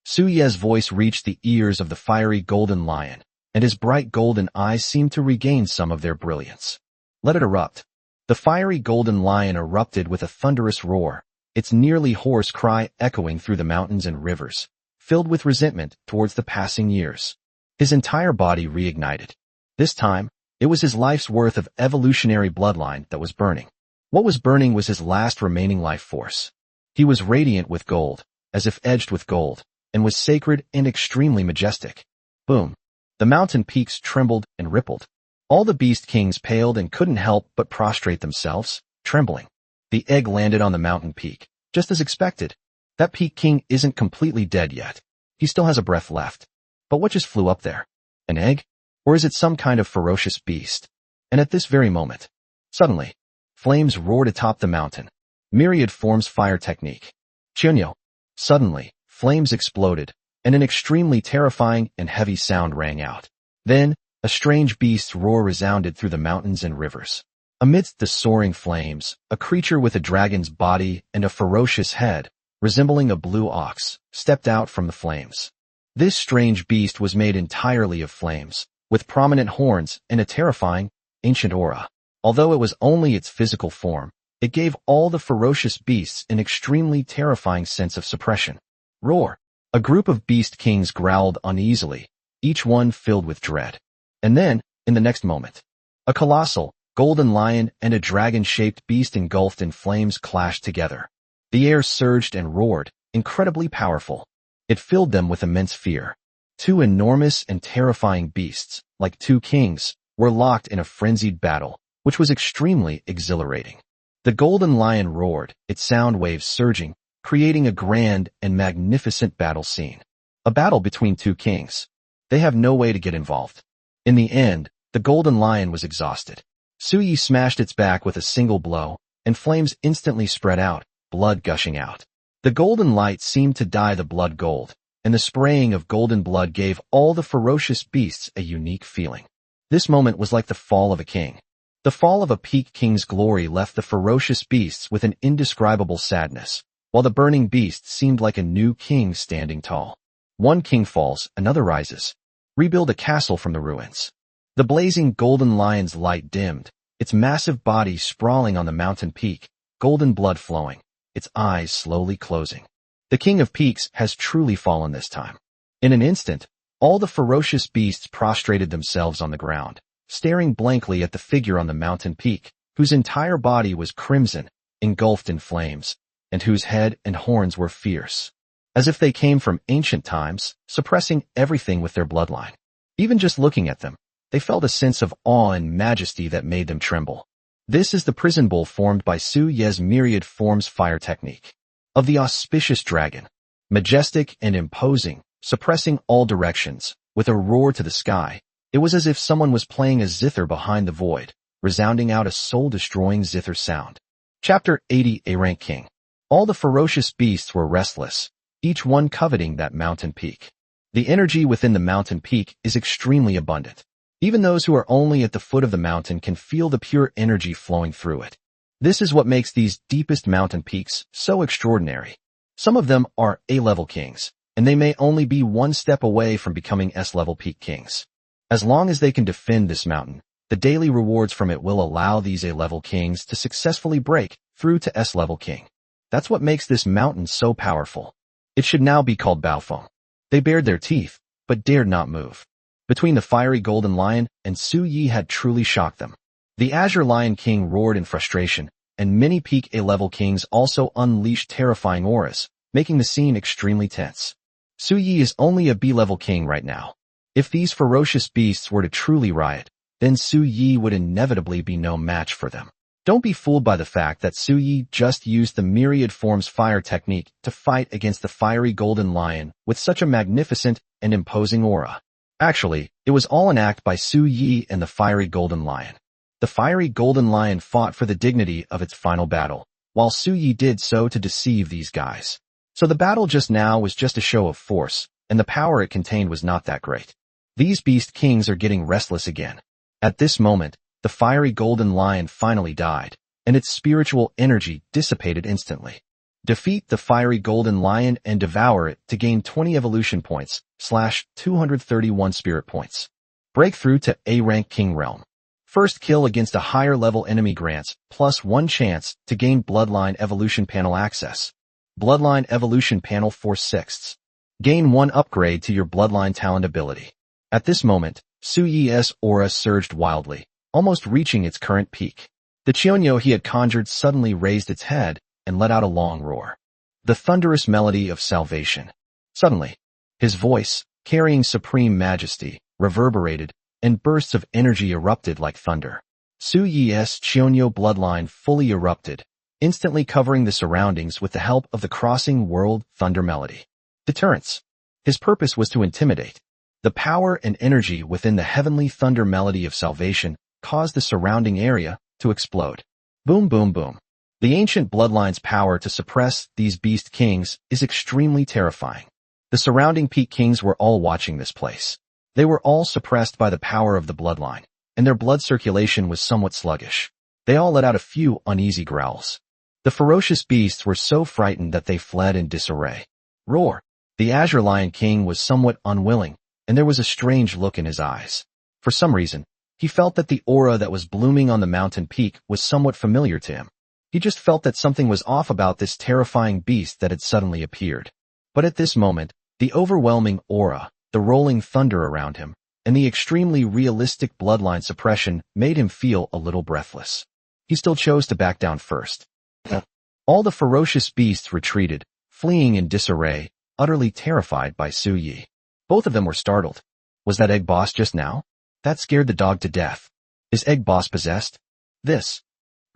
Suyi's voice reached the ears of the fiery golden lion, and his bright golden eyes seemed to regain some of their brilliance. Let it erupt. The fiery golden lion erupted with a thunderous roar, its nearly hoarse cry echoing through the mountains and rivers, filled with resentment towards the passing years. His entire body reignited. This time, it was his life's worth of evolutionary bloodline that was burning. What was burning was his last remaining life force. He was radiant with gold, as if edged with gold, and was sacred and extremely majestic. Boom! The mountain peaks trembled and rippled. All the beast kings paled and couldn't help but prostrate themselves, trembling. The egg landed on the mountain peak, just as expected. That peak king isn't completely dead yet. He still has a breath left. But what just flew up there? An egg? Or is it some kind of ferocious beast? And at this very moment, suddenly, flames roared atop the mountain. Myriad forms fire technique. Chunyo. Suddenly, flames exploded, and an extremely terrifying and heavy sound rang out. Then, a strange beast's roar resounded through the mountains and rivers. Amidst the soaring flames, a creature with a dragon's body and a ferocious head, resembling a blue ox, stepped out from the flames. This strange beast was made entirely of flames, with prominent horns and a terrifying, ancient aura. Although it was only its physical form, it gave all the ferocious beasts an extremely terrifying sense of suppression. Roar! A group of beast kings growled uneasily, each one filled with dread. And then, in the next moment, a colossal, golden lion and a dragon-shaped beast engulfed in flames clashed together. The air surged and roared, incredibly powerful. It filled them with immense fear. Two enormous and terrifying beasts, like two kings, were locked in a frenzied battle, which was extremely exhilarating. The golden lion roared, its sound waves surging, creating a grand and magnificent battle scene. A battle between two kings. They have no way to get involved. In the end, the golden lion was exhausted. Suyi smashed its back with a single blow, and flames instantly spread out, blood gushing out. The golden light seemed to dye the blood gold, and the spraying of golden blood gave all the ferocious beasts a unique feeling. This moment was like the fall of a king. The fall of a peak king's glory left the ferocious beasts with an indescribable sadness, while the burning beast seemed like a new king standing tall. One king falls, another rises. Rebuild a castle from the ruins. The blazing golden lion's light dimmed, its massive body sprawling on the mountain peak, golden blood flowing, its eyes slowly closing. The king of peaks has truly fallen this time. In an instant, all the ferocious beasts prostrated themselves on the ground, staring blankly at the figure on the mountain peak, whose entire body was crimson, engulfed in flames, and whose head and horns were fierce, as if they came from ancient times, suppressing everything with their bloodline. Even just looking at them, they felt a sense of awe and majesty that made them tremble. This is the prison bull formed by Su Ye's myriad forms fire technique. Of the auspicious dragon, majestic and imposing, suppressing all directions, with a roar to the sky, it was as if someone was playing a zither behind the void, resounding out a soul-destroying zither sound. Chapter 80 A-Rank King. All the ferocious beasts were restless, each one coveting that mountain peak. The energy within the mountain peak is extremely abundant. Even those who are only at the foot of the mountain can feel the pure energy flowing through it. This is what makes these deepest mountain peaks so extraordinary. Some of them are A-level kings, and they may only be one step away from becoming S-level peak kings. As long as they can defend this mountain, the daily rewards from it will allow these A-level kings to successfully break through to S-level king. That's what makes this mountain so powerful. It should now be called Baofeng. They bared their teeth, but dared not move. Between the fiery golden lion and Su Yi had truly shocked them. The Azure Lion King roared in frustration, and many peak A-level kings also unleashed terrifying auras, making the scene extremely tense. Su Yi is only a B-level king right now. If these ferocious beasts were to truly riot, then Su Yi would inevitably be no match for them. Don't be fooled by the fact that Su Yi just used the myriad forms fire technique to fight against the fiery golden lion with such a magnificent and imposing aura. Actually, it was all an act by Su Yi and the fiery golden lion. The fiery golden lion fought for the dignity of its final battle, while Su Yi did so to deceive these guys. So the battle just now was just a show of force, and the power it contained was not that great. These beast kings are getting restless again. At this moment, the fiery golden lion finally died, and its spiritual energy dissipated instantly. Defeat the fiery golden lion and devour it to gain 20 evolution points, / 231 spirit points. Breakthrough to A-Rank King Realm. First kill against a higher level enemy grants +1 chance to gain Bloodline Evolution Panel access. Bloodline Evolution Panel 4/6. Gain 1 upgrade to your Bloodline talent ability. At this moment, Su Yi's aura surged wildly, almost reaching its current peak. The Cheonyo he had conjured suddenly raised its head and let out a long roar. The thunderous melody of salvation. Suddenly, his voice, carrying supreme majesty, reverberated, and bursts of energy erupted like thunder. Su Yi's Cheonyo bloodline fully erupted, instantly covering the surroundings with the help of the crossing world thunder melody. Deterrence. His purpose was to intimidate. The power and energy within the heavenly thunder melody of salvation caused the surrounding area to explode. Boom, boom, boom. The ancient bloodline's power to suppress these beast kings is extremely terrifying. The surrounding peak kings were all watching this place. They were all suppressed by the power of the bloodline, and their blood circulation was somewhat sluggish. They all let out a few uneasy growls. The ferocious beasts were so frightened that they fled in disarray. Roar. The Azure Lion King was somewhat unwilling, and there was a strange look in his eyes. For some reason, he felt that the aura that was blooming on the mountain peak was somewhat familiar to him. He just felt that something was off about this terrifying beast that had suddenly appeared. But at this moment, the overwhelming aura, the rolling thunder around him, and the extremely realistic bloodline suppression made him feel a little breathless. He still chose to back down first. All the ferocious beasts retreated, fleeing in disarray, utterly terrified by Su Yi. Both of them were startled. Was that Egg Boss just now? That scared the dog to death. Is Egg Boss possessed? This.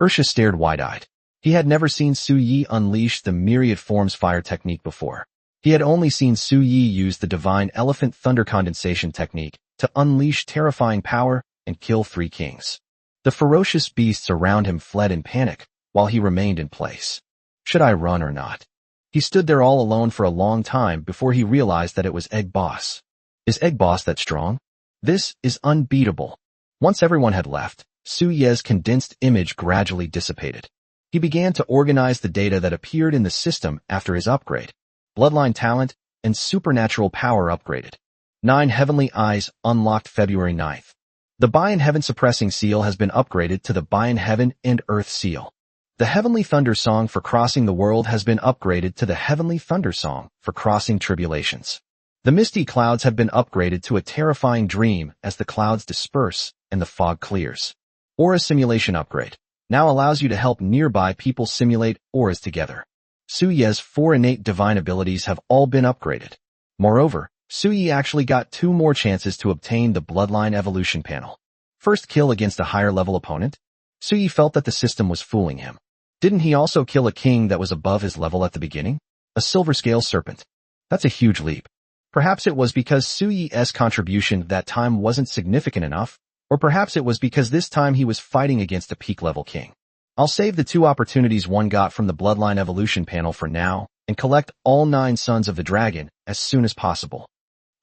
Ursha stared wide-eyed. He had never seen Su Yi unleash the myriad forms fire technique before. He had only seen Su Yi use the divine elephant thunder condensation technique to unleash terrifying power and kill 3 kings. The ferocious beasts around him fled in panic, while he remained in place. Should I run or not? He stood there all alone for a long time before he realized that it was Egg Boss. Is Egg Boss that strong? This is unbeatable. Once everyone had left, Su Ye's condensed image gradually dissipated. He began to organize the data that appeared in the system after his upgrade. Bloodline talent and supernatural power upgraded. 9 heavenly eyes unlocked February 9th. The Bayan Heaven suppressing seal has been upgraded to the Bayan Heaven and Earth seal. The Heavenly Thunder Song for crossing the world has been upgraded to the Heavenly Thunder Song for crossing tribulations. The misty clouds have been upgraded to a terrifying dream as the clouds disperse and the fog clears. Aura simulation upgrade now allows you to help nearby people simulate auras together. Su Ye's 4 innate divine abilities have all been upgraded. Moreover, Su Yi actually got 2 more chances to obtain the Bloodline Evolution panel. First kill against a higher level opponent. Su Yi felt that the system was fooling him. Didn't he also kill a king that was above his level at the beginning? A silver scale serpent. That's a huge leap. Perhaps it was because Su Yi's contribution that time wasn't significant enough, or perhaps it was because this time he was fighting against a peak level king. I'll save the 2 opportunities one got from the Bloodline Evolution panel for now, and collect all 9 sons of the dragon as soon as possible.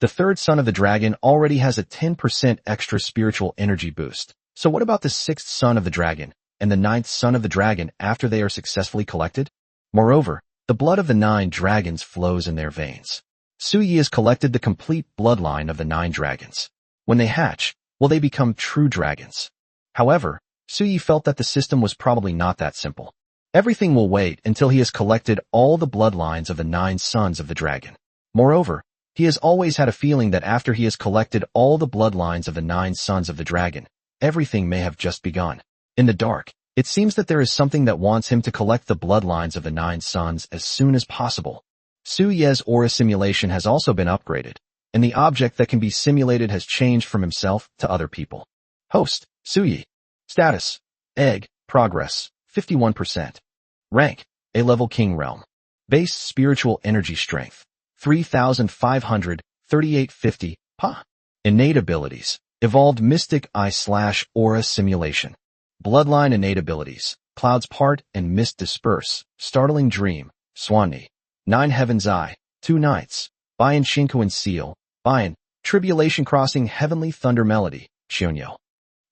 The 3rd son of the dragon already has a 10% extra spiritual energy boost. So what about the 6th son of the dragon and the 9th son of the dragon after they are successfully collected? Moreover, the blood of the 9 dragons flows in their veins. Su Yi has collected the complete bloodline of the 9 dragons. When they hatch, will they become true dragons? However, Su Yi felt that the system was probably not that simple. Everything will wait until he has collected all the bloodlines of the 9 sons of the dragon. Moreover, he has always had a feeling that after he has collected all the bloodlines of the 9 sons of the dragon, everything may have just begun. In the dark, it seems that there is something that wants him to collect the bloodlines of the 9 sons as soon as possible. Su Ye's aura simulation has also been upgraded, and the object that can be simulated has changed from himself to other people. Host, Su Yi. Status, Egg, Progress, 51%. Rank, A-level King Realm. Base Spiritual Energy Strength, 3,500, 3850, Pa. Innate Abilities, Evolved Mystic Eye/Aura Simulation. Bloodline Innate Abilities, Clouds Part and Mist Disperse, Startling Dream, Swanee. 9 Heaven's Eye, 2 Nights, Bayan Shinkuan Seal, Bayan, Tribulation Crossing Heavenly Thunder Melody, Shunyo.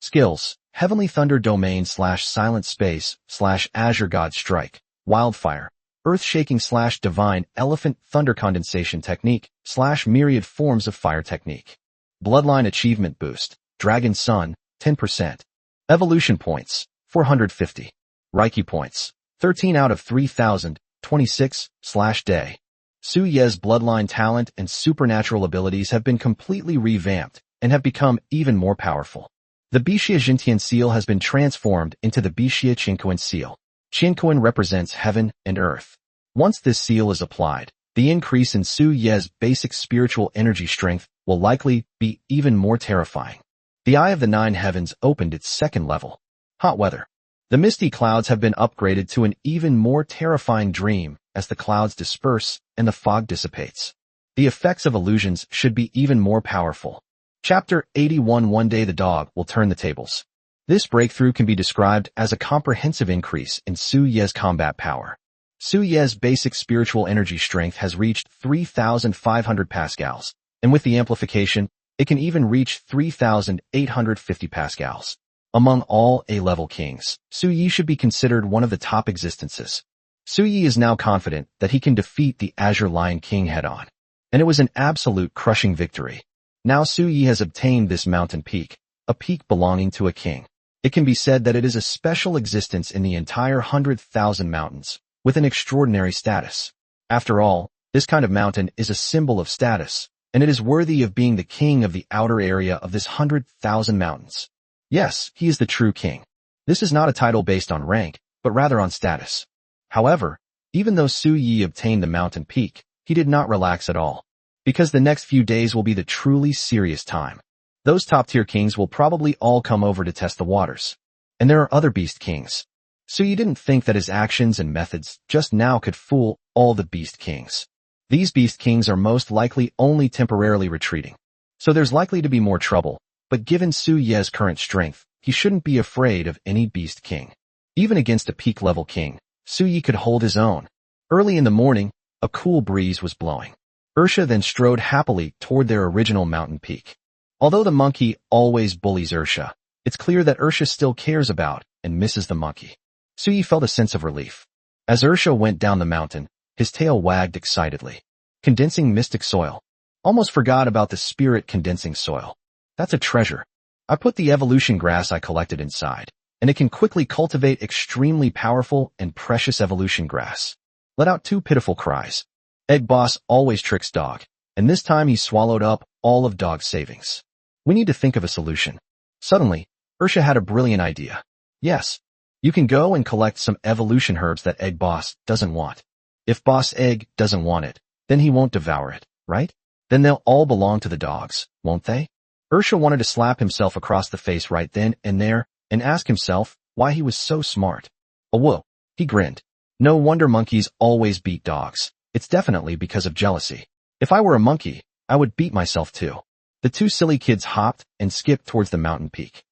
Skills, Heavenly Thunder Domain/Silent Space/Azure God Strike, Wildfire, Earth-Shaking/Divine Elephant Thunder Condensation Technique/Myriad Forms of Fire Technique. Bloodline Achievement Boost, Dragon Sun, 10%. Evolution Points, 450. Reiki Points, 13 out of 3,000, 26/day. Su Ye's bloodline talent and supernatural abilities have been completely revamped and have become even more powerful. The Bixia Jintian seal has been transformed into the Bixia Qinkuan seal. Qinkuan represents heaven and earth. Once this seal is applied, the increase in Su Ye's basic spiritual energy strength will likely be even more terrifying. The Eye of the 9 Heavens opened its 2nd level. Hot weather. The misty clouds have been upgraded to an even more terrifying dream as the clouds disperse and the fog dissipates. The effects of illusions should be even more powerful. Chapter 81. One day the dog will turn the tables. This breakthrough can be described as a comprehensive increase in Su Ye's combat power. Su Ye's basic spiritual energy strength has reached 3,500 pascals, and with the amplification, it can even reach 3,850 pascals. Among all A-level kings, Su Yi should be considered one of the top existences. Su Yi is now confident that he can defeat the Azure Lion King head-on, and it was an absolute crushing victory. Now Su Yi has obtained this mountain peak, a peak belonging to a king. It can be said that it is a special existence in the entire 100,000 mountains, with an extraordinary status. After all, this kind of mountain is a symbol of status, and it is worthy of being the king of the outer area of this 100,000 mountains. Yes, he is the true king. This is not a title based on rank, but rather on status. However, even though Su Yi obtained the mountain peak, he did not relax at all. Because the next few days will be the truly serious time. Those top-tier kings will probably all come over to test the waters. And there are other beast kings. Su Yi didn't think that his actions and methods just now could fool all the beast kings. These beast kings are most likely only temporarily retreating. So there's likely to be more trouble, but given Su Ye's current strength, he shouldn't be afraid of any beast king. Even against a peak-level king, Su Yi could hold his own. Early in the morning, a cool breeze was blowing. Ursha then strode happily toward their original mountain peak. Although the monkey always bullies Ursha, it's clear that Ursha still cares about and misses the monkey. Su Yi felt a sense of relief. As Ursha went down the mountain, his tail wagged excitedly. Condensing mystic soil. Almost forgot about the spirit condensing soil. That's a treasure. I put the evolution grass I collected inside, and it can quickly cultivate extremely powerful and precious evolution grass. Let out 2 pitiful cries. Egg Boss always tricks Dog, and this time he swallowed up all of Dog's savings. We need to think of a solution. Suddenly, Ursha had a brilliant idea. Yes, you can go and collect some evolution herbs that Egg Boss doesn't want. If Boss Egg doesn't want it, then he won't devour it, right? Then they'll all belong to the dogs, won't they? Ursha wanted to slap himself across the face right then and there and ask himself why he was so smart. Oh whoa, he grinned. No wonder monkeys always beat dogs. It's definitely because of jealousy. If I were a monkey, I would beat myself too. The 2 silly kids hopped and skipped towards the mountain peak.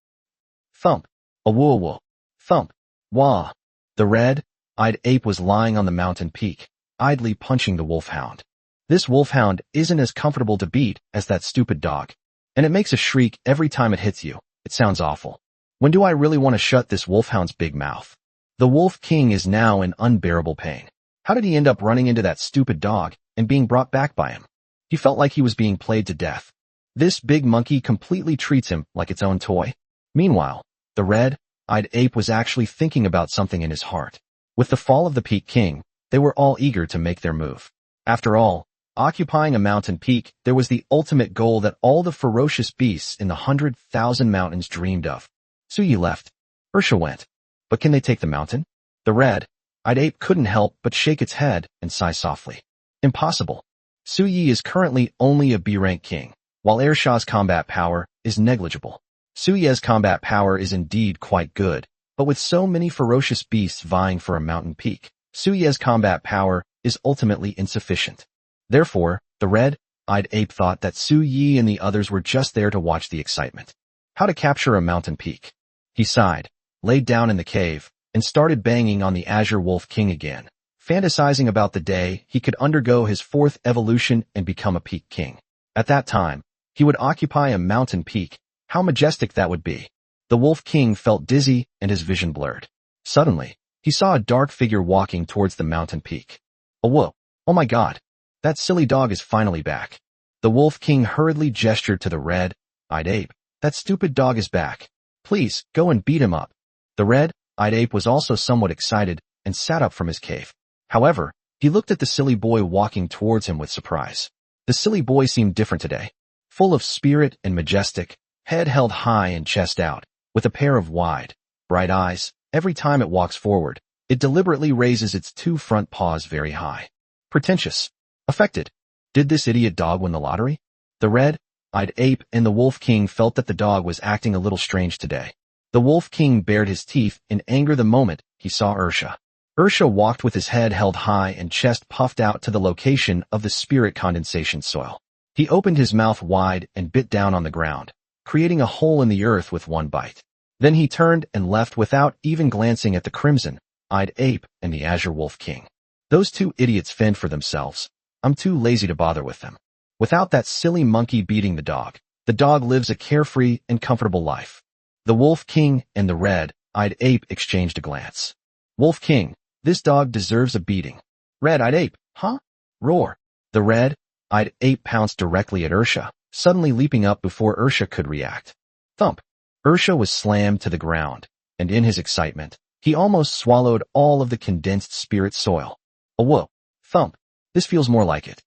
Thump. A woo woo. Thump. Wah. The red-eyed ape was lying on the mountain peak, idly punching the wolfhound. This wolfhound isn't as comfortable to beat as that stupid dog. And it makes a shriek every time it hits you. It sounds awful. When do I really want to shut this wolfhound's big mouth? The Wolf King is now in unbearable pain. How did he end up running into that stupid dog and being brought back by him? He felt like he was being played to death. This big monkey completely treats him like its own toy. Meanwhile, the red-eyed ape was actually thinking about something in his heart. With the fall of the Peak King, they were all eager to make their move. After all, occupying a mountain peak, there was the ultimate goal that all the ferocious beasts in the 100,000 mountains dreamed of. Su Yi left. Ursha went. But can they take the mountain? The red-eyed ape couldn't help but shake its head and sigh softly. Impossible. Su Yi is currently only a B-rank king, while Ersha's combat power is negligible. Su Ye's combat power is indeed quite good, but with so many ferocious beasts vying for a mountain peak, Su Ye's combat power is ultimately insufficient. Therefore, the red-eyed ape thought that Su Yi and the others were just there to watch the excitement. How to capture a mountain peak? He sighed, laid down in the cave, and started banging on the Azure Wolf King again, fantasizing about the day he could undergo his 4th evolution and become a peak king. At that time, he would occupy a mountain peak. How majestic that would be. The Wolf King felt dizzy and his vision blurred. Suddenly, he saw a dark figure walking towards the mountain peak. Oh whoa, oh my god. That silly dog is finally back. The Wolf King hurriedly gestured to the red-eyed ape. That stupid dog is back. Please, go and beat him up. The red-eyed ape was also somewhat excited and sat up from his cave. However, he looked at the silly boy walking towards him with surprise. The silly boy seemed different today. Full of spirit and majestic, head held high and chest out, with a pair of wide, bright eyes. Every time it walks forward, it deliberately raises its 2 front paws very high. Pretentious. Affected. Did this idiot dog win the lottery? The red-eyed ape and the Wolf King felt that the dog was acting a little strange today. The Wolf King bared his teeth in anger the moment he saw Ursha. Ursha walked with his head held high and chest puffed out to the location of the spirit condensation soil. He opened his mouth wide and bit down on the ground, creating a hole in the earth with one bite. Then he turned and left without even glancing at the crimson-eyed ape and the Azure Wolf King. Those 2 idiots fend for themselves. I'm too lazy to bother with them. Without that silly monkey beating the dog lives a carefree and comfortable life. The Wolf King and the red-eyed ape exchanged a glance. Wolf King, this dog deserves a beating. Red-eyed ape, huh? Roar. The red-eyed ape pounced directly at Ursha, suddenly leaping up before Ursha could react. Thump. Ursha was slammed to the ground, and in his excitement, he almost swallowed all of the condensed spirit soil. Oh whoa. Thump. This feels more like it.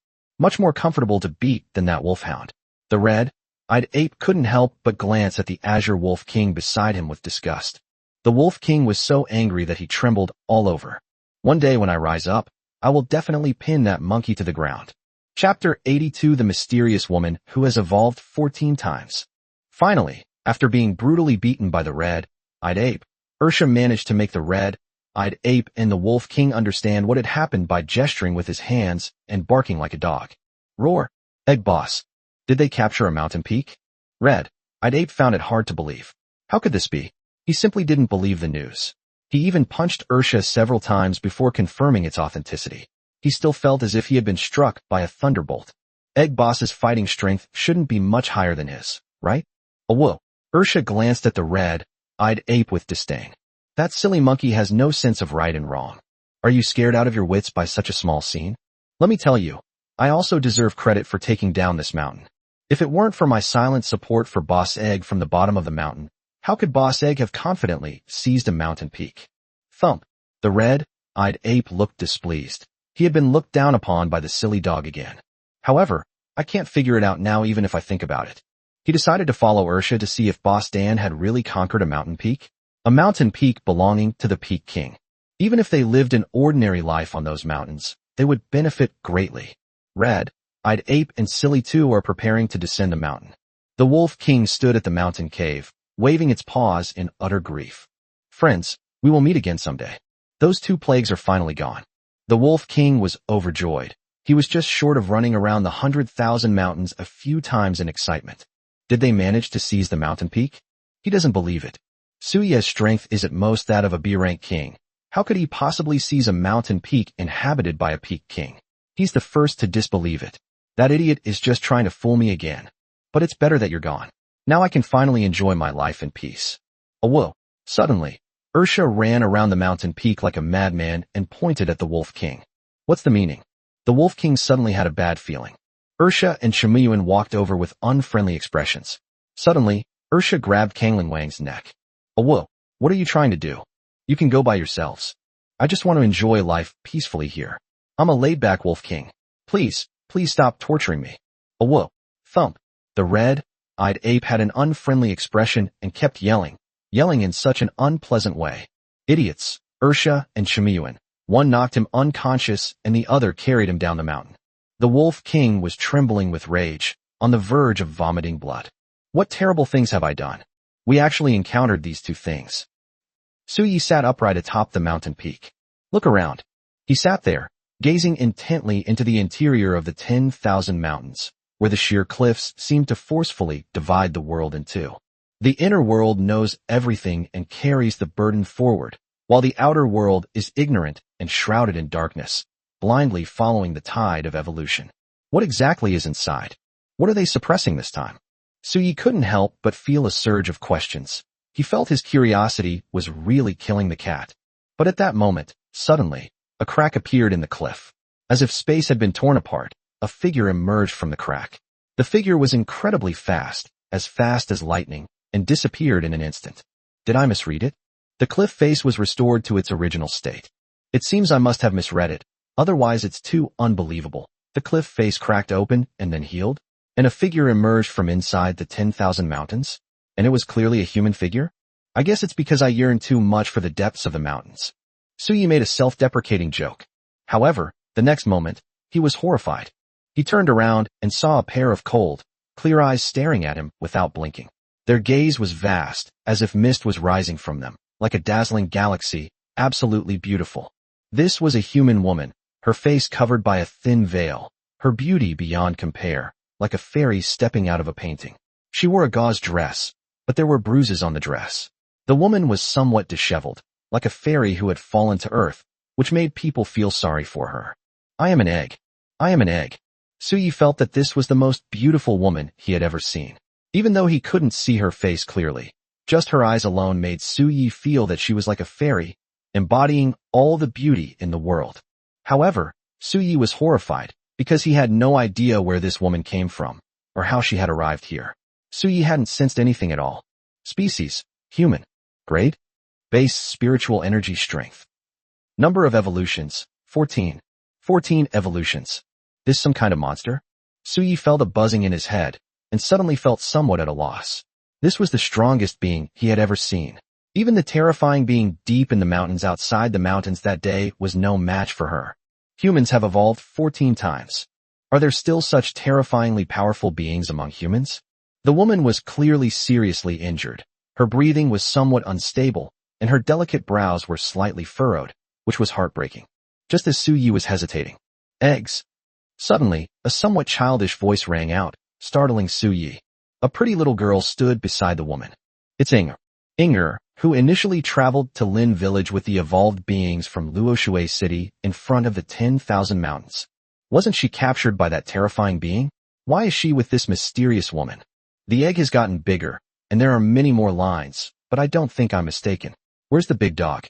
much more comfortable to beat than that wolfhound. The red-eyed ape couldn't help but glance at the azure wolf king beside him with disgust. The wolf king was so angry that he trembled all over. One day when I rise up, I will definitely pin that monkey to the ground. Chapter 82: The Mysterious Woman Who Has Evolved 14 Times. Finally, after being brutally beaten by the red-eyed ape, Ursha managed to make the red-eyed ape and the wolf king understand what had happened by gesturing with his hands and barking like a dog. Roar! Egg boss. Did they capture a mountain peak? Red-eyed ape found it hard to believe. How could this be? He simply didn't believe the news. He even punched Ursha several times before confirming its authenticity. He still felt as if he had been struck by a thunderbolt. Egg boss's fighting strength shouldn't be much higher than his, right? Oh whoa. Ursha glanced at the red-eyed ape with disdain. That silly monkey has no sense of right and wrong. Are you scared out of your wits by such a small scene? Let me tell you, I also deserve credit for taking down this mountain. If it weren't for my silent support for Boss Egg from the bottom of the mountain, how could Boss Egg have confidently seized a mountain peak? Thump. The red-eyed ape looked displeased. He had been looked down upon by the silly dog again. However, I can't figure it out now even if I think about it. He decided to follow Ursha to see if Boss Dan had really conquered a mountain peak. A mountain peak belonging to the Peak King. Even if they lived an ordinary life on those mountains, they would benefit greatly. Red-eyed ape and Silly 2 are preparing to descend the mountain. The Wolf King stood at the mountain cave, waving its paws in utter grief. Friends, we will meet again someday. Those two plagues are finally gone. The Wolf King was overjoyed. He was just short of running around the 100,000 mountains a few times in excitement. Did they manage to seize the mountain peak? He doesn't believe it. Suye's strength is at most that of a B-rank king. How could he possibly seize a mountain peak inhabited by a peak king? He's the first to disbelieve it. That idiot is just trying to fool me again. But it's better that you're gone. Now I can finally enjoy my life in peace. Oh whoa. Suddenly, Ursha ran around the mountain peak like a madman and pointed at the Wolf King. What's the meaning? The Wolf King suddenly had a bad feeling. Ursha and Shimuyuan walked over with unfriendly expressions. Suddenly, Ursha grabbed Kanglin Wang's neck. Oh whoa, what are you trying to do? You can go by yourselves. I just want to enjoy life peacefully here. I'm a laid-back Wolf King. Please stop torturing me. Oh whoa. Thump. The red-eyed ape had an unfriendly expression and kept yelling in such an unpleasant way. Idiots, Ursha and Shimuyuan. One knocked him unconscious and the other carried him down the mountain. The Wolf King was trembling with rage, on the verge of vomiting blood. What terrible things have I done? We actually encountered these two things. Suyi sat upright atop the mountain peak. Look around. He sat there, gazing intently into the interior of the 10,000 mountains, where the sheer cliffs seemed to forcefully divide the world in two. The inner world knows everything and carries the burden forward, while the outer world is ignorant and shrouded in darkness, blindly following the tide of evolution. What exactly is inside? What are they suppressing this time? Suyi couldn't help but feel a surge of questions. He felt his curiosity was really killing the cat. But at that moment, suddenly, a crack appeared in the cliff. As if space had been torn apart, a figure emerged from the crack. The figure was incredibly fast as lightning, and disappeared in an instant. Did I misread it? The cliff face was restored to its original state. It seems I must have misread it, otherwise it's too unbelievable. The cliff face cracked open and then healed, and a figure emerged from inside the 10,000 mountains, and it was clearly a human figure? I guess it's because I yearn too much for the depths of the mountains. Suyi made a self-deprecating joke. However, the next moment, he was horrified. He turned around and saw a pair of cold, clear eyes staring at him without blinking. Their gaze was vast, as if mist was rising from them, like a dazzling galaxy, absolutely beautiful. This was a human woman, her face covered by a thin veil, her beauty beyond compare, like a fairy stepping out of a painting. She wore a gauze dress, but there were bruises on the dress. The woman was somewhat disheveled, like a fairy who had fallen to earth, which made people feel sorry for her. I am an egg. I am an egg. Suyi felt that this was the most beautiful woman he had ever seen. Even though he couldn't see her face clearly, just her eyes alone made Suyi feel that she was like a fairy, embodying all the beauty in the world. However, Suyi was horrified, because he had no idea where this woman came from, or how she had arrived here. Suyi hadn't sensed anything at all. Species, human. Grade? Base spiritual energy strength. Number of evolutions, 14. 14 evolutions. This some kind of monster? Suyi felt a buzzing in his head, and suddenly felt somewhat at a loss. This was the strongest being he had ever seen. Even the terrifying being deep in the mountains outside the mountains that day was no match for her. Humans have evolved 14 times. Are there still such terrifyingly powerful beings among humans? The woman was clearly seriously injured. Her breathing was somewhat unstable, and her delicate brows were slightly furrowed, which was heartbreaking. Just as Suyi was hesitating. Eggs. Suddenly, a somewhat childish voice rang out, startling Suyi. A pretty little girl stood beside the woman. It's Inger. Inger, who initially traveled to Lin village with the evolved beings from Luoshui city in front of the 10,000 mountains. Wasn't she captured by that terrifying being? Why is she with this mysterious woman? The egg has gotten bigger, and there are many more lines, but I don't think I'm mistaken. Where's the big dog?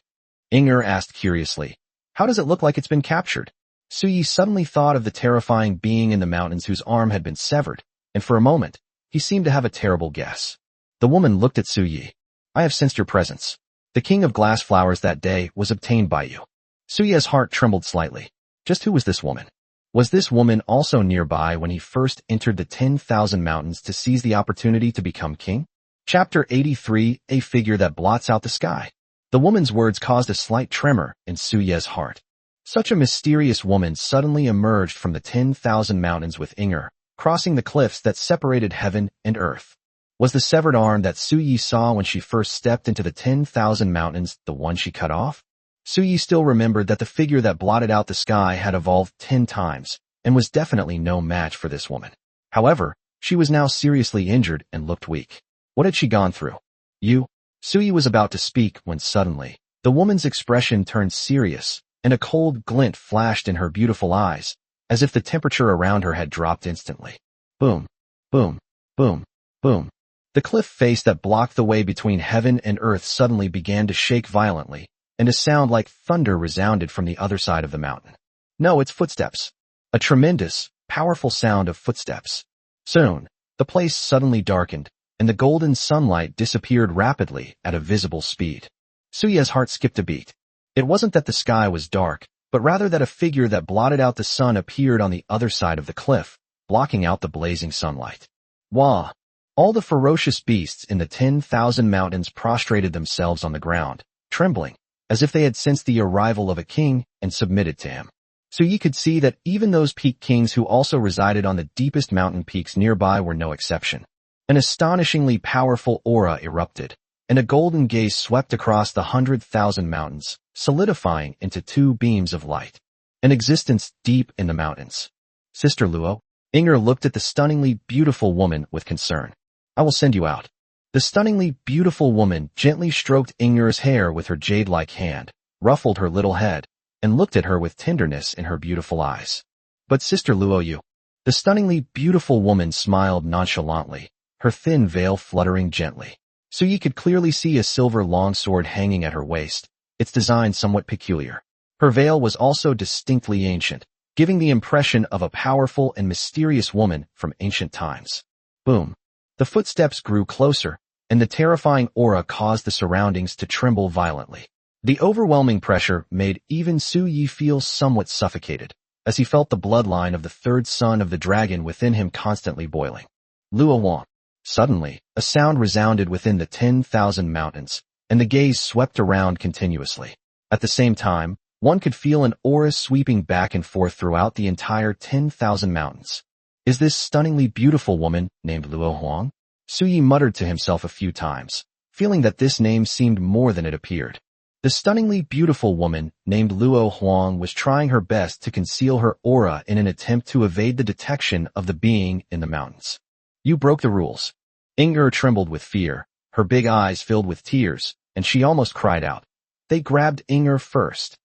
Inger asked curiously. How does it look like it's been captured? Suyi suddenly thought of the terrifying being in the mountains whose arm had been severed, and for a moment, he seemed to have a terrible guess. The woman looked at Suyi. I have sensed your presence. The king of glass flowers that day was obtained by you. Suyi's heart trembled slightly. Just who was this woman? Was this woman also nearby when he first entered the 10,000 mountains to seize the opportunity to become king? Chapter 83, A Figure That Blots Out the Sky. The woman's words caused a slight tremor in Suyi's heart. Such a mysterious woman suddenly emerged from the 10,000 mountains with Inger, crossing the cliffs that separated heaven and earth. Was the severed arm that Suyi saw when she first stepped into the 10,000 mountains the one she cut off? Suyi still remembered that the figure that blotted out the sky had evolved 10 times, and was definitely no match for this woman. However, she was now seriously injured and looked weak. What had she gone through? Suyi was about to speak when suddenly, the woman's expression turned serious, and a cold glint flashed in her beautiful eyes, as if the temperature around her had dropped instantly. Boom, boom, boom, boom. The cliff face that blocked the way between heaven and earth suddenly began to shake violently, and a sound like thunder resounded from the other side of the mountain. No, it's footsteps. A tremendous, powerful sound of footsteps. Soon, the place suddenly darkened, and the golden sunlight disappeared rapidly at a visible speed. Suyi's heart skipped a beat. It wasn't that the sky was dark, but rather that a figure that blotted out the sun appeared on the other side of the cliff, blocking out the blazing sunlight. Wah! All the ferocious beasts in the 10,000 mountains prostrated themselves on the ground, trembling, as if they had sensed the arrival of a king and submitted to him. Suyi could see that even those peak kings who also resided on the deepest mountain peaks nearby were no exception. An astonishingly powerful aura erupted, and a golden gaze swept across the 100,000 mountains, solidifying into 2 beams of light. An existence deep in the mountains. Sister Luo, Inger looked at the stunningly beautiful woman with concern. I will send you out. The stunningly beautiful woman gently stroked Inger's hair with her jade-like hand, ruffled her little head, and looked at her with tenderness in her beautiful eyes. But Sister Luo, the stunningly beautiful woman smiled nonchalantly, her thin veil fluttering gently. Suyi could clearly see a silver longsword hanging at her waist, its design somewhat peculiar. Her veil was also distinctly ancient, giving the impression of a powerful and mysterious woman from ancient times. Boom. The footsteps grew closer, and the terrifying aura caused the surroundings to tremble violently. The overwhelming pressure made even Suyi feel somewhat suffocated, as he felt the bloodline of the 3rd son of the dragon within him constantly boiling. Luo Wang. Suddenly, a sound resounded within the 10,000 mountains, and the gaze swept around continuously. At the same time, one could feel an aura sweeping back and forth throughout the entire 10,000 mountains. Is this stunningly beautiful woman named Luo Huang? Suyi muttered to himself a few times, feeling that this name seemed more than it appeared. The stunningly beautiful woman named Luo Huang was trying her best to conceal her aura in an attempt to evade the detection of the being in the mountains. You broke the rules. Inger trembled with fear, her big eyes filled with tears, and she almost cried out. They grabbed Inger first.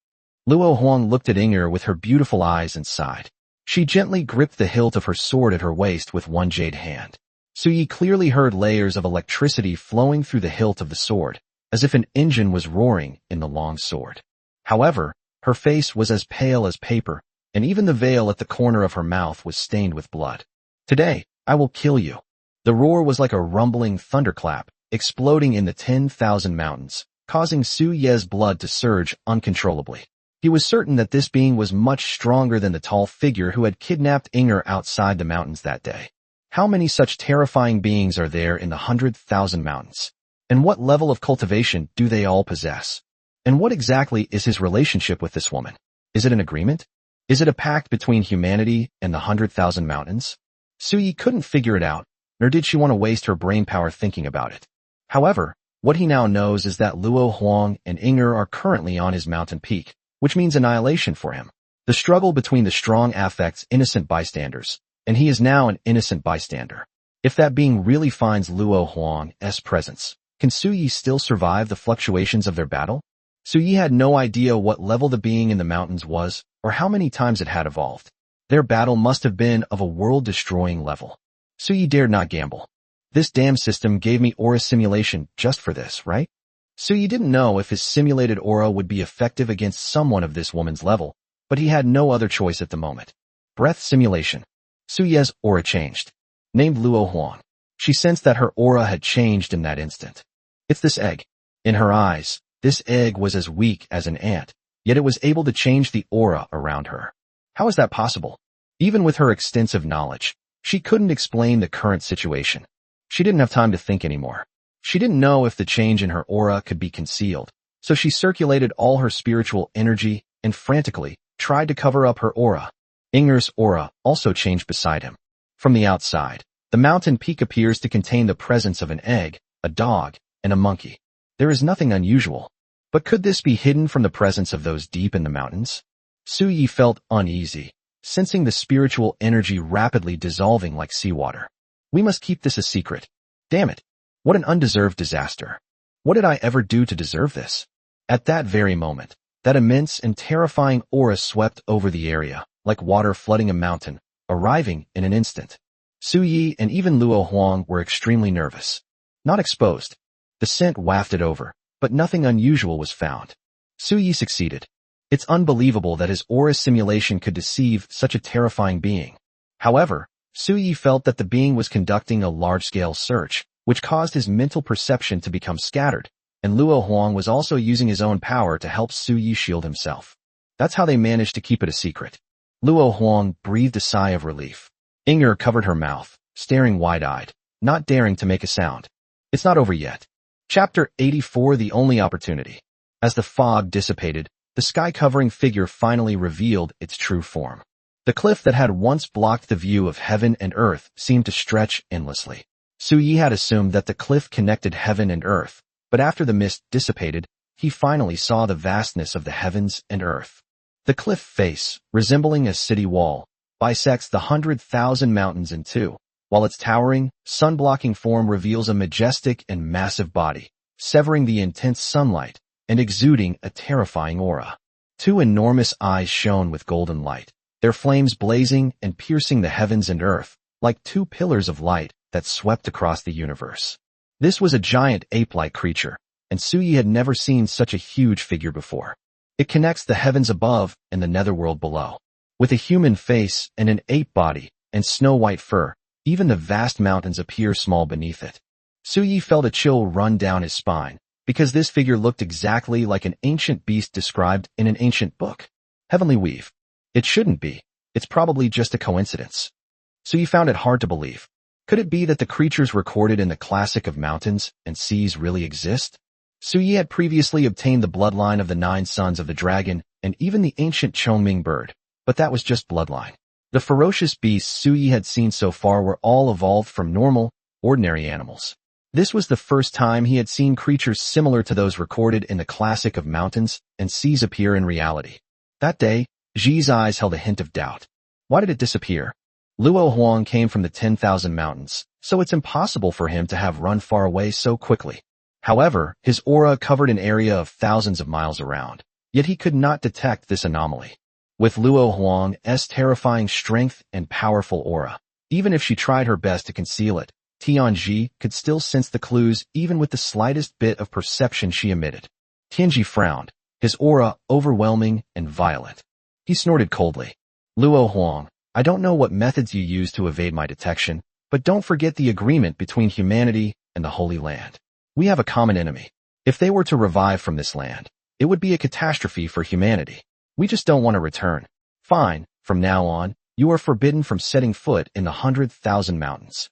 Luo Huang looked at Inger with her beautiful eyes and sighed. She gently gripped the hilt of her sword at her waist with one jade hand. Suyi clearly heard layers of electricity flowing through the hilt of the sword, as if an engine was roaring in the long sword. However, her face was as pale as paper, and even the veil at the corner of her mouth was stained with blood. Today, I will kill you. The roar was like a rumbling thunderclap, exploding in the 10,000 mountains, causing Suyi's blood to surge uncontrollably. He was certain that this being was much stronger than the tall figure who had kidnapped Inger outside the mountains that day. How many such terrifying beings are there in the 100,000 mountains? And what level of cultivation do they all possess? And what exactly is his relationship with this woman? Is it an agreement? Is it a pact between humanity and the 100,000 mountains? Suyi couldn't figure it out, nor did she want to waste her brainpower thinking about it. However, what he now knows is that Luo Huang and Inger are currently on his mountain peak, which means annihilation for him. The struggle between the strong affects innocent bystanders, and he is now an innocent bystander. If that being really finds Luo Huang's presence, can Suyi still survive the fluctuations of their battle? Suyi had no idea what level the being in the mountains was, or how many times it had evolved. Their battle must have been of a world-destroying level. Suyi dared not gamble. This damn system gave me aura simulation just for this, right? Suyi didn't know if his simulated aura would be effective against someone of this woman's level, but he had no other choice at the moment. Breath simulation. Suyi's aura changed. Named Luo Huang. She sensed that her aura had changed in that instant. It's this egg. In her eyes, this egg was as weak as an ant, yet it was able to change the aura around her. How is that possible? Even with her extensive knowledge, she couldn't explain the current situation. She didn't have time to think anymore. She didn't know if the change in her aura could be concealed, so she circulated all her spiritual energy and frantically tried to cover up her aura. Inger's aura also changed beside him. From the outside, the mountain peak appears to contain the presence of an egg, a dog, and a monkey. There is nothing unusual. But could this be hidden from the presence of those deep in the mountains? Suyi felt uneasy, sensing the spiritual energy rapidly dissolving like seawater. We must keep this a secret. Damn it. What an undeserved disaster. What did I ever do to deserve this? At that very moment, that immense and terrifying aura swept over the area, like water flooding a mountain, arriving in an instant. Suyi and even Luo Huang were extremely nervous. Not exposed. The scent wafted over, but nothing unusual was found. Suyi succeeded. It's unbelievable that his aura simulation could deceive such a terrifying being. However, Suyi felt that the being was conducting a large-scale search, which caused his mental perception to become scattered, and Luo Huang was also using his own power to help Suyi shield himself. That's how they managed to keep it a secret. Luo Huang breathed a sigh of relief. Inger covered her mouth, staring wide-eyed, not daring to make a sound. It's not over yet. Chapter 84: The Only Opportunity. As the fog dissipated, the sky-covering figure finally revealed its true form. The cliff that had once blocked the view of heaven and earth seemed to stretch endlessly. Suyi had assumed that the cliff connected heaven and earth, but after the mist dissipated, he finally saw the vastness of the heavens and earth. The cliff face, resembling a city wall, bisects the 100,000 mountains in two, while its towering, sun-blocking form reveals a majestic and massive body, severing the intense sunlight and exuding a terrifying aura. Two enormous eyes shone with golden light, their flames blazing and piercing the heavens and earth, like two pillars of light that swept across the universe. This was a giant ape-like creature, and Suyi had never seen such a huge figure before. It connects the heavens above and the netherworld below. With a human face and an ape body and snow-white fur, even the vast mountains appear small beneath it. Suyi felt a chill run down his spine, because this figure looked exactly like an ancient beast described in an ancient book. Heavenly Weave. It shouldn't be. It's probably just a coincidence. Suyi found it hard to believe. Could it be that the creatures recorded in the classic of mountains and seas really exist? Suyi had previously obtained the bloodline of the 9 sons of the dragon and even the ancient Chongming bird, but that was just bloodline. The ferocious beasts Suyi had seen so far were all evolved from normal, ordinary animals. This was the first time he had seen creatures similar to those recorded in the classic of mountains and seas appear in reality. That day, Ji's eyes held a hint of doubt. Why did it disappear? Luo Huang came from the 10,000 mountains, so it's impossible for him to have run far away so quickly. However, his aura covered an area of thousands of miles around, yet he could not detect this anomaly. With Luo Huang's terrifying strength and powerful aura, even if she tried her best to conceal it, Tianji could still sense the clues even with the slightest bit of perception she emitted. Tianji frowned, his aura overwhelming and violent. He snorted coldly. Luo Huang, I don't know what methods you use to evade my detection, but don't forget the agreement between humanity and the Holy Land. We have a common enemy. If they were to revive from this land, it would be a catastrophe for humanity. We just don't want to return. Fine, from now on, you are forbidden from setting foot in the 100,000 mountains.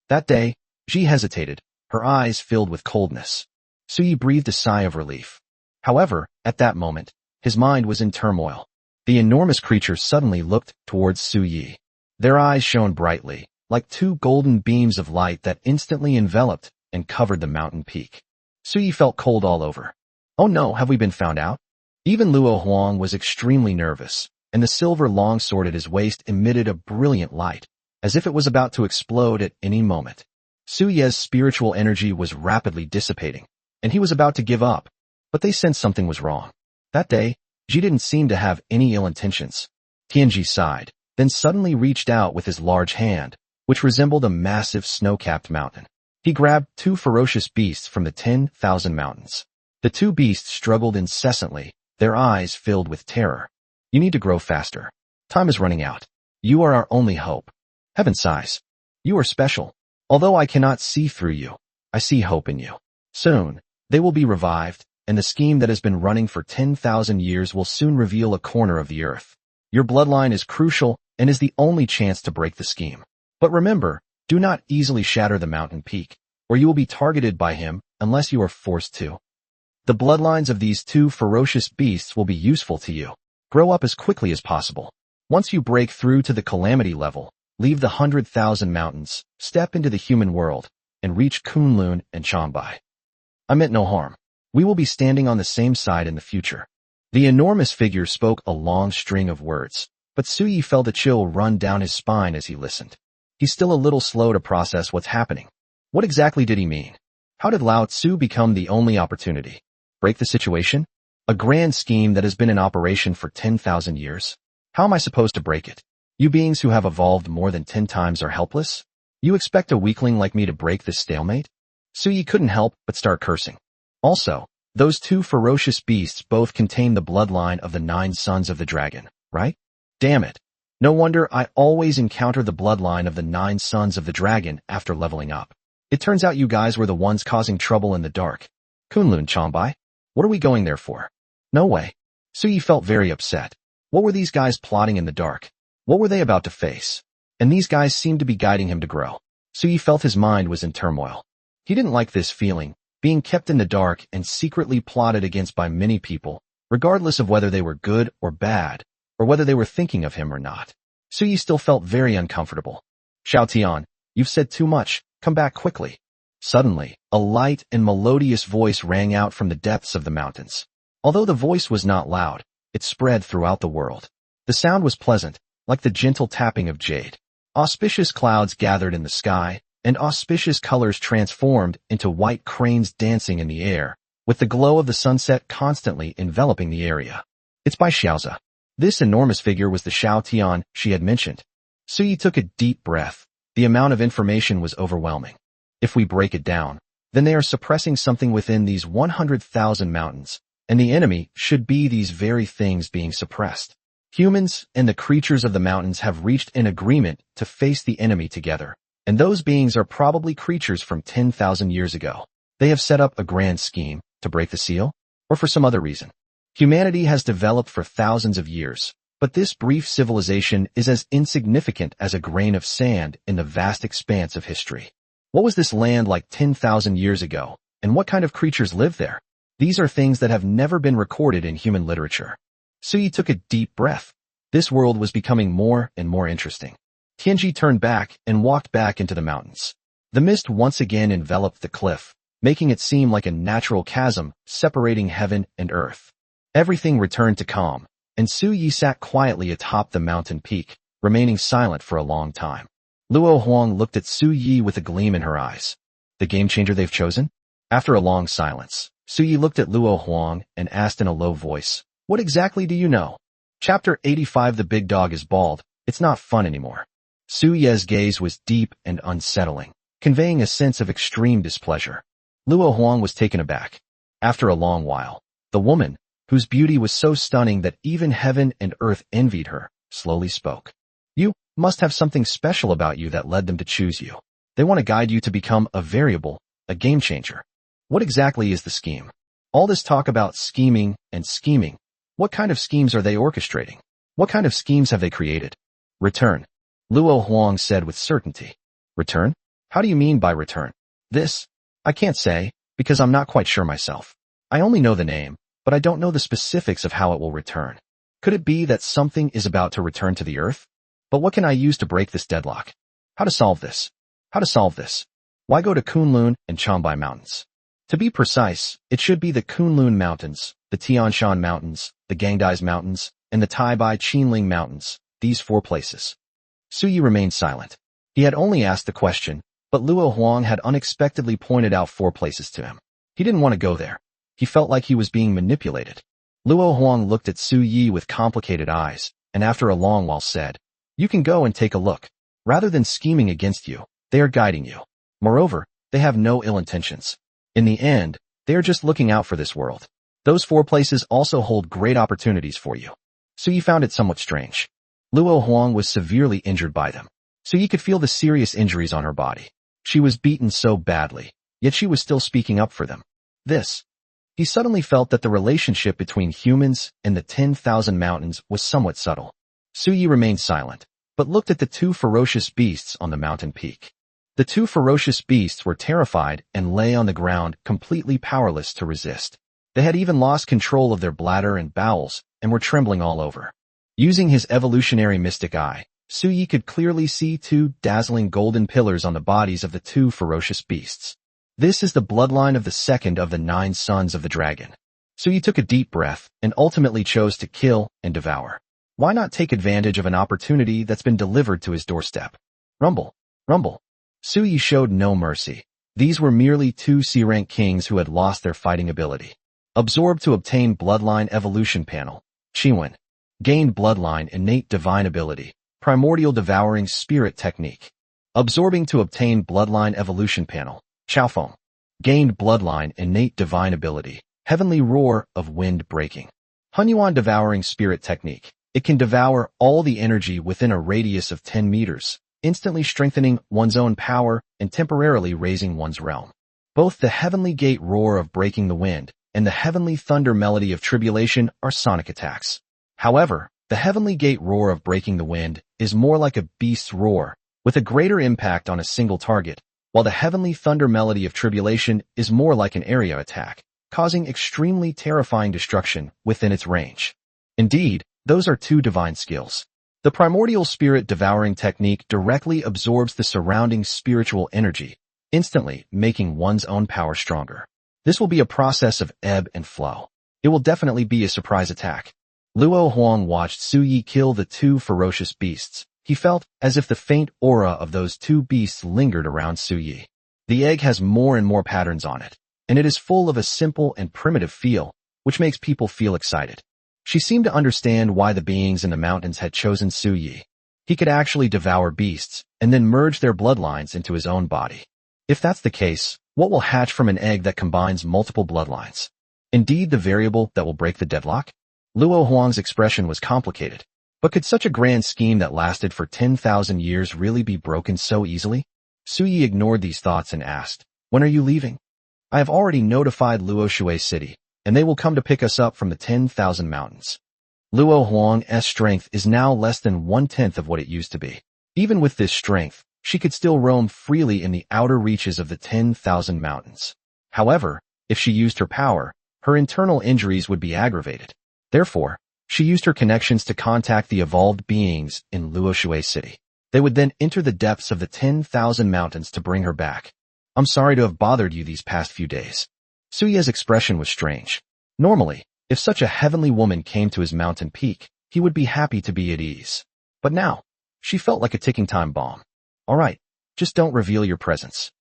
That day, Ji hesitated, her eyes filled with coldness. Suyi breathed a sigh of relief. However, at that moment, his mind was in turmoil. The enormous creatures suddenly looked towards Suyi. Their eyes shone brightly, like two golden beams of light that instantly enveloped and covered the mountain peak. Suyi felt cold all over. Oh no, have we been found out? Even Luo Huang was extremely nervous, and the silver longsword at his waist emitted a brilliant light, as if it was about to explode at any moment. Suye's spiritual energy was rapidly dissipating, and he was about to give up, but they sensed something was wrong. That day, Ji didn't seem to have any ill intentions. Tianji sighed, then suddenly reached out with his large hand, which resembled a massive snow-capped mountain. He grabbed two ferocious beasts from the 10,000 mountains. The two beasts struggled incessantly, their eyes filled with terror. You need to grow faster. Time is running out. You are our only hope. Heaven sighs. You are special. Although I cannot see through you, I see hope in you. Soon, they will be revived, and the scheme that has been running for 10,000 years will soon reveal a corner of the earth. Your bloodline is crucial and is the only chance to break the scheme. But remember, do not easily shatter the mountain peak, or you will be targeted by him unless you are forced to. The bloodlines of these two ferocious beasts will be useful to you. Grow up as quickly as possible. Once you break through to the calamity level, leave the 100,000 mountains, step into the human world, and reach Kunlun and Changbai. I meant no harm. We will be standing on the same side in the future. The enormous figure spoke a long string of words, but Suyi felt a chill run down his spine as he listened. He's still a little slow to process what's happening. What exactly did he mean? How did Lao Tzu become the only opportunity? Break the situation? A grand scheme that has been in operation for 10,000 years? How am I supposed to break it? You beings who have evolved more than 10 times are helpless? You expect a weakling like me to break this stalemate? Suyi couldn't help but start cursing. Also, those two ferocious beasts both contain the bloodline of the 9 sons of the dragon, right? Damn it. No wonder I always encounter the bloodline of the 9 sons of the dragon after leveling up. It turns out you guys were the ones causing trouble in the dark. Kunlun Changbai, what are we going there for? No way. Suyi felt very upset. What were these guys plotting in the dark? What were they about to face? And these guys seemed to be guiding him to grow. Suyi felt his mind was in turmoil. He didn't like this feeling, being kept in the dark and secretly plotted against by many people, regardless of whether they were good or bad, or whether they were thinking of him or not. Suyi still felt very uncomfortable. Xiao Tian, you've said too much, come back quickly. Suddenly, a light and melodious voice rang out from the depths of the mountains. Although the voice was not loud, it spread throughout the world. The sound was pleasant, like the gentle tapping of jade. Auspicious clouds gathered in the sky, and auspicious colors transformed into white cranes dancing in the air, with the glow of the sunset constantly enveloping the area. It's by Xiaoza. This enormous figure was the Xiao Tian she had mentioned. Suyi took a deep breath. The amount of information was overwhelming. If we break it down, then they are suppressing something within these 100,000 mountains, and the enemy should be these very things being suppressed. Humans and the creatures of the mountains have reached an agreement to face the enemy together, and those beings are probably creatures from 10,000 years ago. They have set up a grand scheme to break the seal, or for some other reason. Humanity has developed for thousands of years, but this brief civilization is as insignificant as a grain of sand in the vast expanse of history. What was this land like 10,000 years ago, and what kind of creatures lived there? These are things that have never been recorded in human literature. Suyi took a deep breath. This world was becoming more and more interesting. Tianji turned back and walked back into the mountains. The mist once again enveloped the cliff, making it seem like a natural chasm separating heaven and earth. Everything returned to calm, and Suyi sat quietly atop the mountain peak, remaining silent for a long time. Luo Huang looked at Suyi with a gleam in her eyes. The game changer they've chosen? After a long silence, Suyi looked at Luo Huang and asked in a low voice, "What exactly do you know?" Chapter 85. The big dog is bald. It's not fun anymore. Suyi's gaze was deep and unsettling, conveying a sense of extreme displeasure. Luo Huang was taken aback. After a long while, the woman, whose beauty was so stunning that even heaven and earth envied her, slowly spoke. "You must have something special about you that led them to choose you. They want to guide you to become a variable, a game changer. What exactly is the scheme? All this talk about scheming and scheming. What kind of schemes are they orchestrating? What kind of schemes have they created? Return. Luo Huang said with certainty. Return? How do you mean by return? This? I can't say, because I'm not quite sure myself. I only know the name, but I don't know the specifics of how it will return. Could it be that something is about to return to the earth? But what can I use to break this deadlock? How to solve this? How to solve this? Why go to Kunlun and Changbai Mountains? To be precise, it should be the Kunlun Mountains, the Tianshan Mountains, the Gangdais Mountains, and the Taibai Qinling Mountains, these 4 places. Suyi remained silent. He had only asked the question, but Luo Huang had unexpectedly pointed out 4 places to him. He didn't want to go there. He felt like he was being manipulated. Luo Huang looked at Suyi with complicated eyes, and after a long while said, You can go and take a look. Rather than scheming against you, they are guiding you. Moreover, they have no ill intentions. In the end, they are just looking out for this world. Those 4 places also hold great opportunities for you. Suyi found it somewhat strange. Luo Huang was severely injured by them. Suyi could feel the serious injuries on her body. She was beaten so badly, yet she was still speaking up for them. He suddenly felt that the relationship between humans and the 10,000 mountains was somewhat subtle. Suyi remained silent, but looked at the 2 ferocious beasts on the mountain peak. The 2 ferocious beasts were terrified and lay on the ground completely powerless to resist. They had even lost control of their bladder and bowels and were trembling all over. Using his evolutionary mystic eye, Suyi could clearly see 2 dazzling golden pillars on the bodies of the 2 ferocious beasts. This is the bloodline of the second of the 9 sons of the dragon. Suyi took a deep breath and ultimately chose to kill and devour. Why not take advantage of an opportunity that's been delivered to his doorstep? Rumble, rumble. Suyi showed no mercy. These were merely 2 C-rank kings who had lost their fighting ability. Absorbed to obtain Bloodline Evolution Panel. Chiwen. Gained Bloodline Innate Divine Ability. Primordial Devouring Spirit Technique. Absorbing to obtain Bloodline Evolution Panel. Xiaofeng. Gained Bloodline Innate Divine Ability. Heavenly Roar of Wind Breaking. Hunyuan Devouring Spirit Technique. It can devour all the energy within a radius of 10 meters, instantly strengthening one's own power and temporarily raising one's realm. Both the Heavenly Gate Roar of Breaking the Wind and the Heavenly Thunder Melody of Tribulation are sonic attacks. However, the Heavenly Gate Roar of Breaking the Wind is more like a beast's roar, with a greater impact on a single target, while the Heavenly Thunder Melody of Tribulation is more like an area attack, causing extremely terrifying destruction within its range. Indeed, those are 2 divine skills. The Primordial Spirit Devouring Technique directly absorbs the surrounding spiritual energy, instantly making one's own power stronger. This will be a process of ebb and flow. It will definitely be a surprise attack. Luo Huang watched Suyi kill the 2 ferocious beasts. He felt as if the faint aura of those 2 beasts lingered around Suyi. The egg has more and more patterns on it, and it is full of a simple and primitive feel, which makes people feel excited. She seemed to understand why the beings in the mountains had chosen Suyi. He could actually devour beasts and then merge their bloodlines into his own body. If that's the case, what will hatch from an egg that combines multiple bloodlines? Indeed, the variable that will break the deadlock? Luo Huang's expression was complicated. But could such a grand scheme that lasted for 10,000 years really be broken so easily? Suyi ignored these thoughts and asked, When are you leaving? I have already notified Luoshui City, and they will come to pick us up from the 10,000 mountains. Luo Huang's strength is now less than 1/10 of what it used to be. Even with this strength, she could still roam freely in the outer reaches of the 10,000 mountains. However, if she used her power, her internal injuries would be aggravated. Therefore, she used her connections to contact the evolved beings in Luoshui City. They would then enter the depths of the 10,000 mountains to bring her back. I'm sorry to have bothered you these past few days. Suya's expression was strange. Normally, if such a heavenly woman came to his mountain peak, he would be happy to be at ease. But now, she felt like a ticking time bomb. All right, just don't reveal your presence.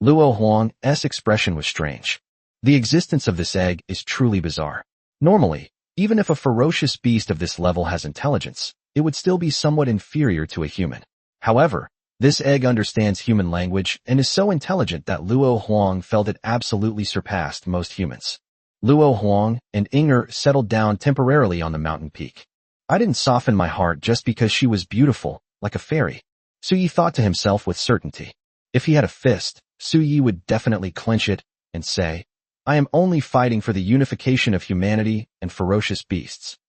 Luo Huang's expression was strange. The existence of this egg is truly bizarre. Normally, even if a ferocious beast of this level has intelligence, it would still be somewhat inferior to a human. However, this egg understands human language and is so intelligent that Luo Huang felt it absolutely surpassed most humans. Luo Huang and Inger settled down temporarily on the mountain peak. I didn't soften my heart just because she was beautiful, like a fairy. Suyi thought to himself with certainty. If he had a fist, Suyi would definitely clench it and say, I am only fighting for the unification of humanity and ferocious beasts.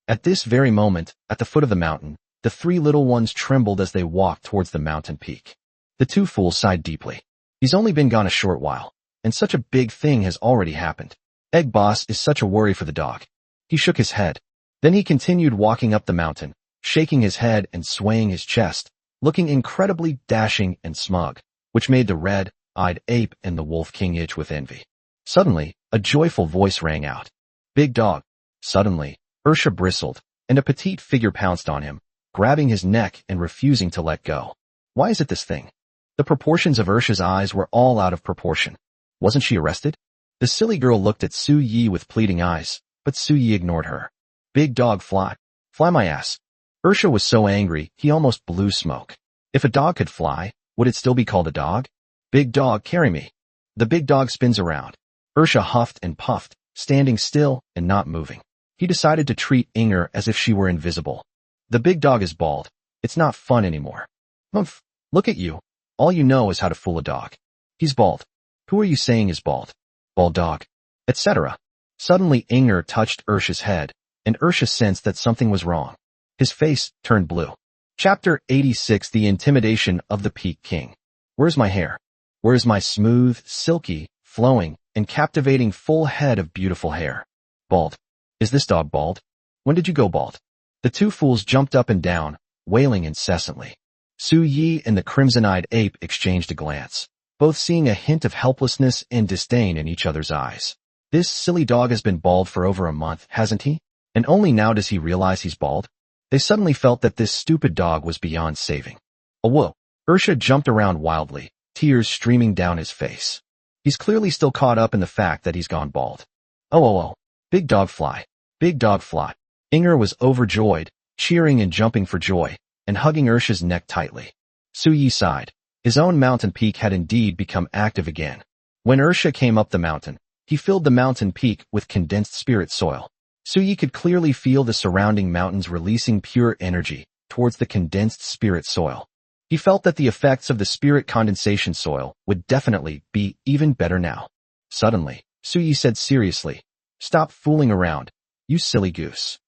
At this very moment, at the foot of the mountain, the three little ones trembled as they walked towards the mountain peak. The two fools sighed deeply. He's only been gone a short while, and such a big thing has already happened. Egg Boss is such a worry for the dog. He shook his head. Then he continued walking up the mountain, shaking his head and swaying his chest, looking incredibly dashing and smug, which made the red-eyed ape and the wolf king itch with envy. Suddenly, a joyful voice rang out. Big dog. Suddenly, Ursha bristled, and a petite figure pounced on him, grabbing his neck and refusing to let go. Why is it this thing? The proportions of Ursha's eyes were all out of proportion. Wasn't she arrested? The silly girl looked at Su Yi with pleading eyes, but Su Yi ignored her. Big dog, fly. Fly my ass. Ursha was so angry, he almost blew smoke. If a dog could fly, would it still be called a dog? Big dog, carry me. The big dog spins around. Ursha huffed and puffed, standing still and not moving. He decided to treat Inger as if she were invisible. The big dog is bald. It's not fun anymore. Humph. Look at you. All you know is how to fool a dog. He's bald. Who are you saying is bald? Bald dog. Etc. Suddenly Inger touched Ursha's head, and Ursha sensed that something was wrong. His face turned blue. Chapter 86: The Intimidation of the Peak King. Where's my hair? Where's my smooth, silky, flowing, and captivating full head of beautiful hair? Bald. Is this dog bald? When did you go bald? The two fools jumped up and down, wailing incessantly. Su Yi and the crimson-eyed ape exchanged a glance, both seeing a hint of helplessness and disdain in each other's eyes. This silly dog has been bald for over a month, hasn't he? And only now does he realize he's bald? They suddenly felt that this stupid dog was beyond saving. Oh whoa! Ursha jumped around wildly, tears streaming down his face. He's clearly still caught up in the fact that he's gone bald. Oh. Big dog fly. Big dog fly. Inger was overjoyed, cheering and jumping for joy, and hugging Ursha's neck tightly. Su Yi sighed. His own mountain peak had indeed become active again. When Ursha came up the mountain, he filled the mountain peak with condensed spirit soil. Su Yi could clearly feel the surrounding mountains releasing pure energy towards the condensed spirit soil. He felt that the effects of the spirit condensation soil would definitely be even better now. Suddenly, Su Yi said seriously, Stop fooling around, you silly goose.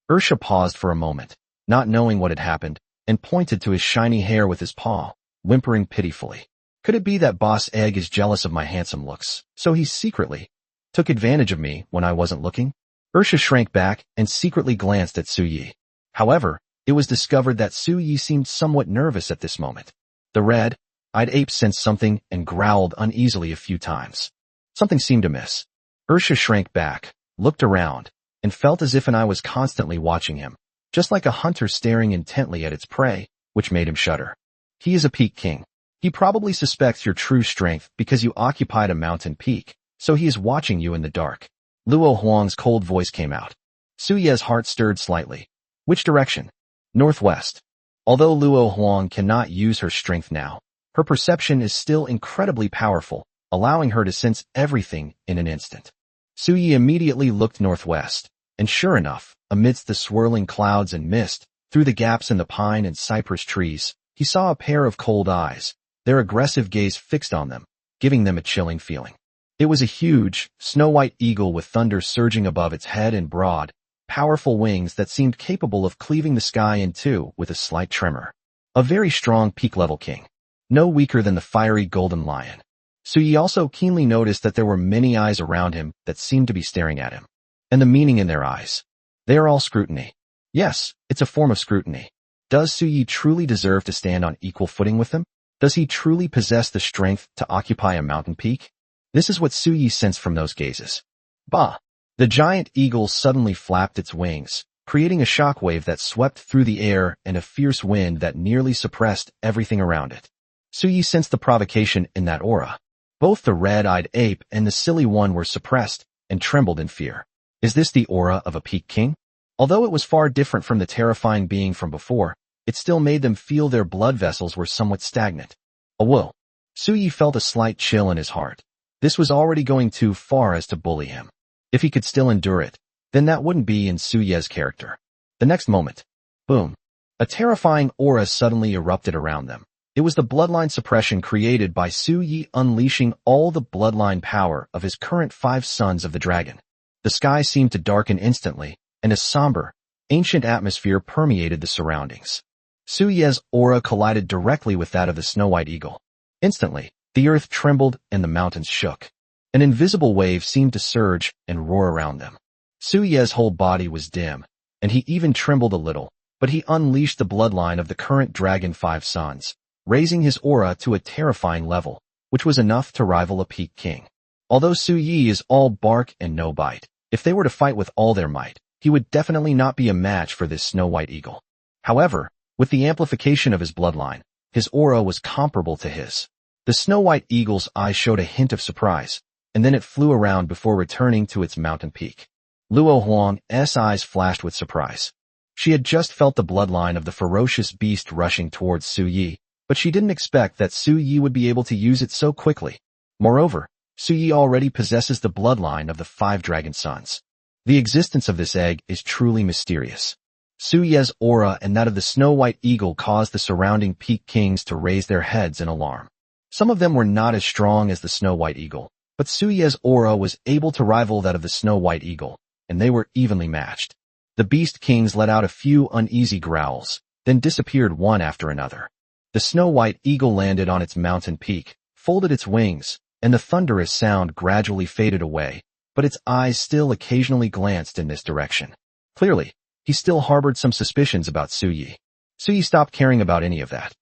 Ursha paused for a moment, not knowing what had happened, and pointed to his shiny hair with his paw, whimpering pitifully. Could it be that Boss Egg is jealous of my handsome looks, so he secretly took advantage of me when I wasn't looking? Ursha shrank back and secretly glanced at Su Yi. However, it was discovered that Su Yi seemed somewhat nervous at this moment. The red-eyed ape sensed something and growled uneasily a few times. Something seemed amiss. Ursha shrank back, looked around, and felt as if an eye was constantly watching him, just like a hunter staring intently at its prey, which made him shudder. He is a peak king. He probably suspects your true strength because you occupied a mountain peak, so he is watching you in the dark. Luo Huang's cold voice came out. Su Ye's heart stirred slightly. Which direction? Northwest. Although Luo Huang cannot use her strength now, her perception is still incredibly powerful, allowing her to sense everything in an instant. Su Yi immediately looked northwest, and sure enough, amidst the swirling clouds and mist, through the gaps in the pine and cypress trees, he saw a pair of cold eyes, their aggressive gaze fixed on them, giving them a chilling feeling. It was a huge, snow-white eagle with thunder surging above its head and broad, powerful wings that seemed capable of cleaving the sky in two with a slight tremor. A very strong peak-level king. No weaker than the fiery golden lion. Su Yi also keenly noticed that there were many eyes around him that seemed to be staring at him. And the meaning in their eyes. They are all scrutiny. Yes, it's a form of scrutiny. Does Su Yi truly deserve to stand on equal footing with them? Does he truly possess the strength to occupy a mountain peak? This is what Su Yi sensed from those gazes. Bah! The giant eagle suddenly flapped its wings, creating a shockwave that swept through the air and a fierce wind that nearly suppressed everything around it. Su Yi sensed the provocation in that aura. Both the red-eyed ape and the silly one were suppressed and trembled in fear. Is this the aura of a peak king? Although it was far different from the terrifying being from before, it still made them feel their blood vessels were somewhat stagnant. Whoa! Su Yi felt a slight chill in his heart. This was already going too far as to bully him. If he could still endure it, then that wouldn't be in Su Ye's character. The next moment, boom! A terrifying aura suddenly erupted around them. It was the bloodline suppression created by Su Yi unleashing all the bloodline power of his current 5 sons of the dragon. The sky seemed to darken instantly, and a somber, ancient atmosphere permeated the surroundings. Su Ye's aura collided directly with that of the Snow-White Eagle. Instantly, the earth trembled and the mountains shook. An invisible wave seemed to surge and roar around them. Su Ye's whole body was dim, and he even trembled a little, but he unleashed the bloodline of the current Dragon 5 sons, raising his aura to a terrifying level, which was enough to rival a peak king. Although Su Yi is all bark and no bite, if they were to fight with all their might, he would definitely not be a match for this Snow-White Eagle. However, with the amplification of his bloodline, his aura was comparable to his. The Snow-White Eagle's eyes showed a hint of surprise, and then it flew around before returning to its mountain peak. Luo Huang's eyes flashed with surprise. She had just felt the bloodline of the ferocious beast rushing towards Su Yi, but she didn't expect that Su Yi would be able to use it so quickly. Moreover, Su Yi already possesses the bloodline of the 5 dragon sons. The existence of this egg is truly mysterious. Su Ye's aura and that of the Snow-White Eagle caused the surrounding peak kings to raise their heads in alarm. Some of them were not as strong as the Snow-White Eagle, but Su Ye's aura was able to rival that of the Snow-White Eagle, and they were evenly matched. The beast kings let out a few uneasy growls, then disappeared one after another. The Snow-White Eagle landed on its mountain peak, folded its wings, and the thunderous sound gradually faded away, but its eyes still occasionally glanced in this direction. Clearly, he still harbored some suspicions about Su Yi. Su Yi stopped caring about any of that.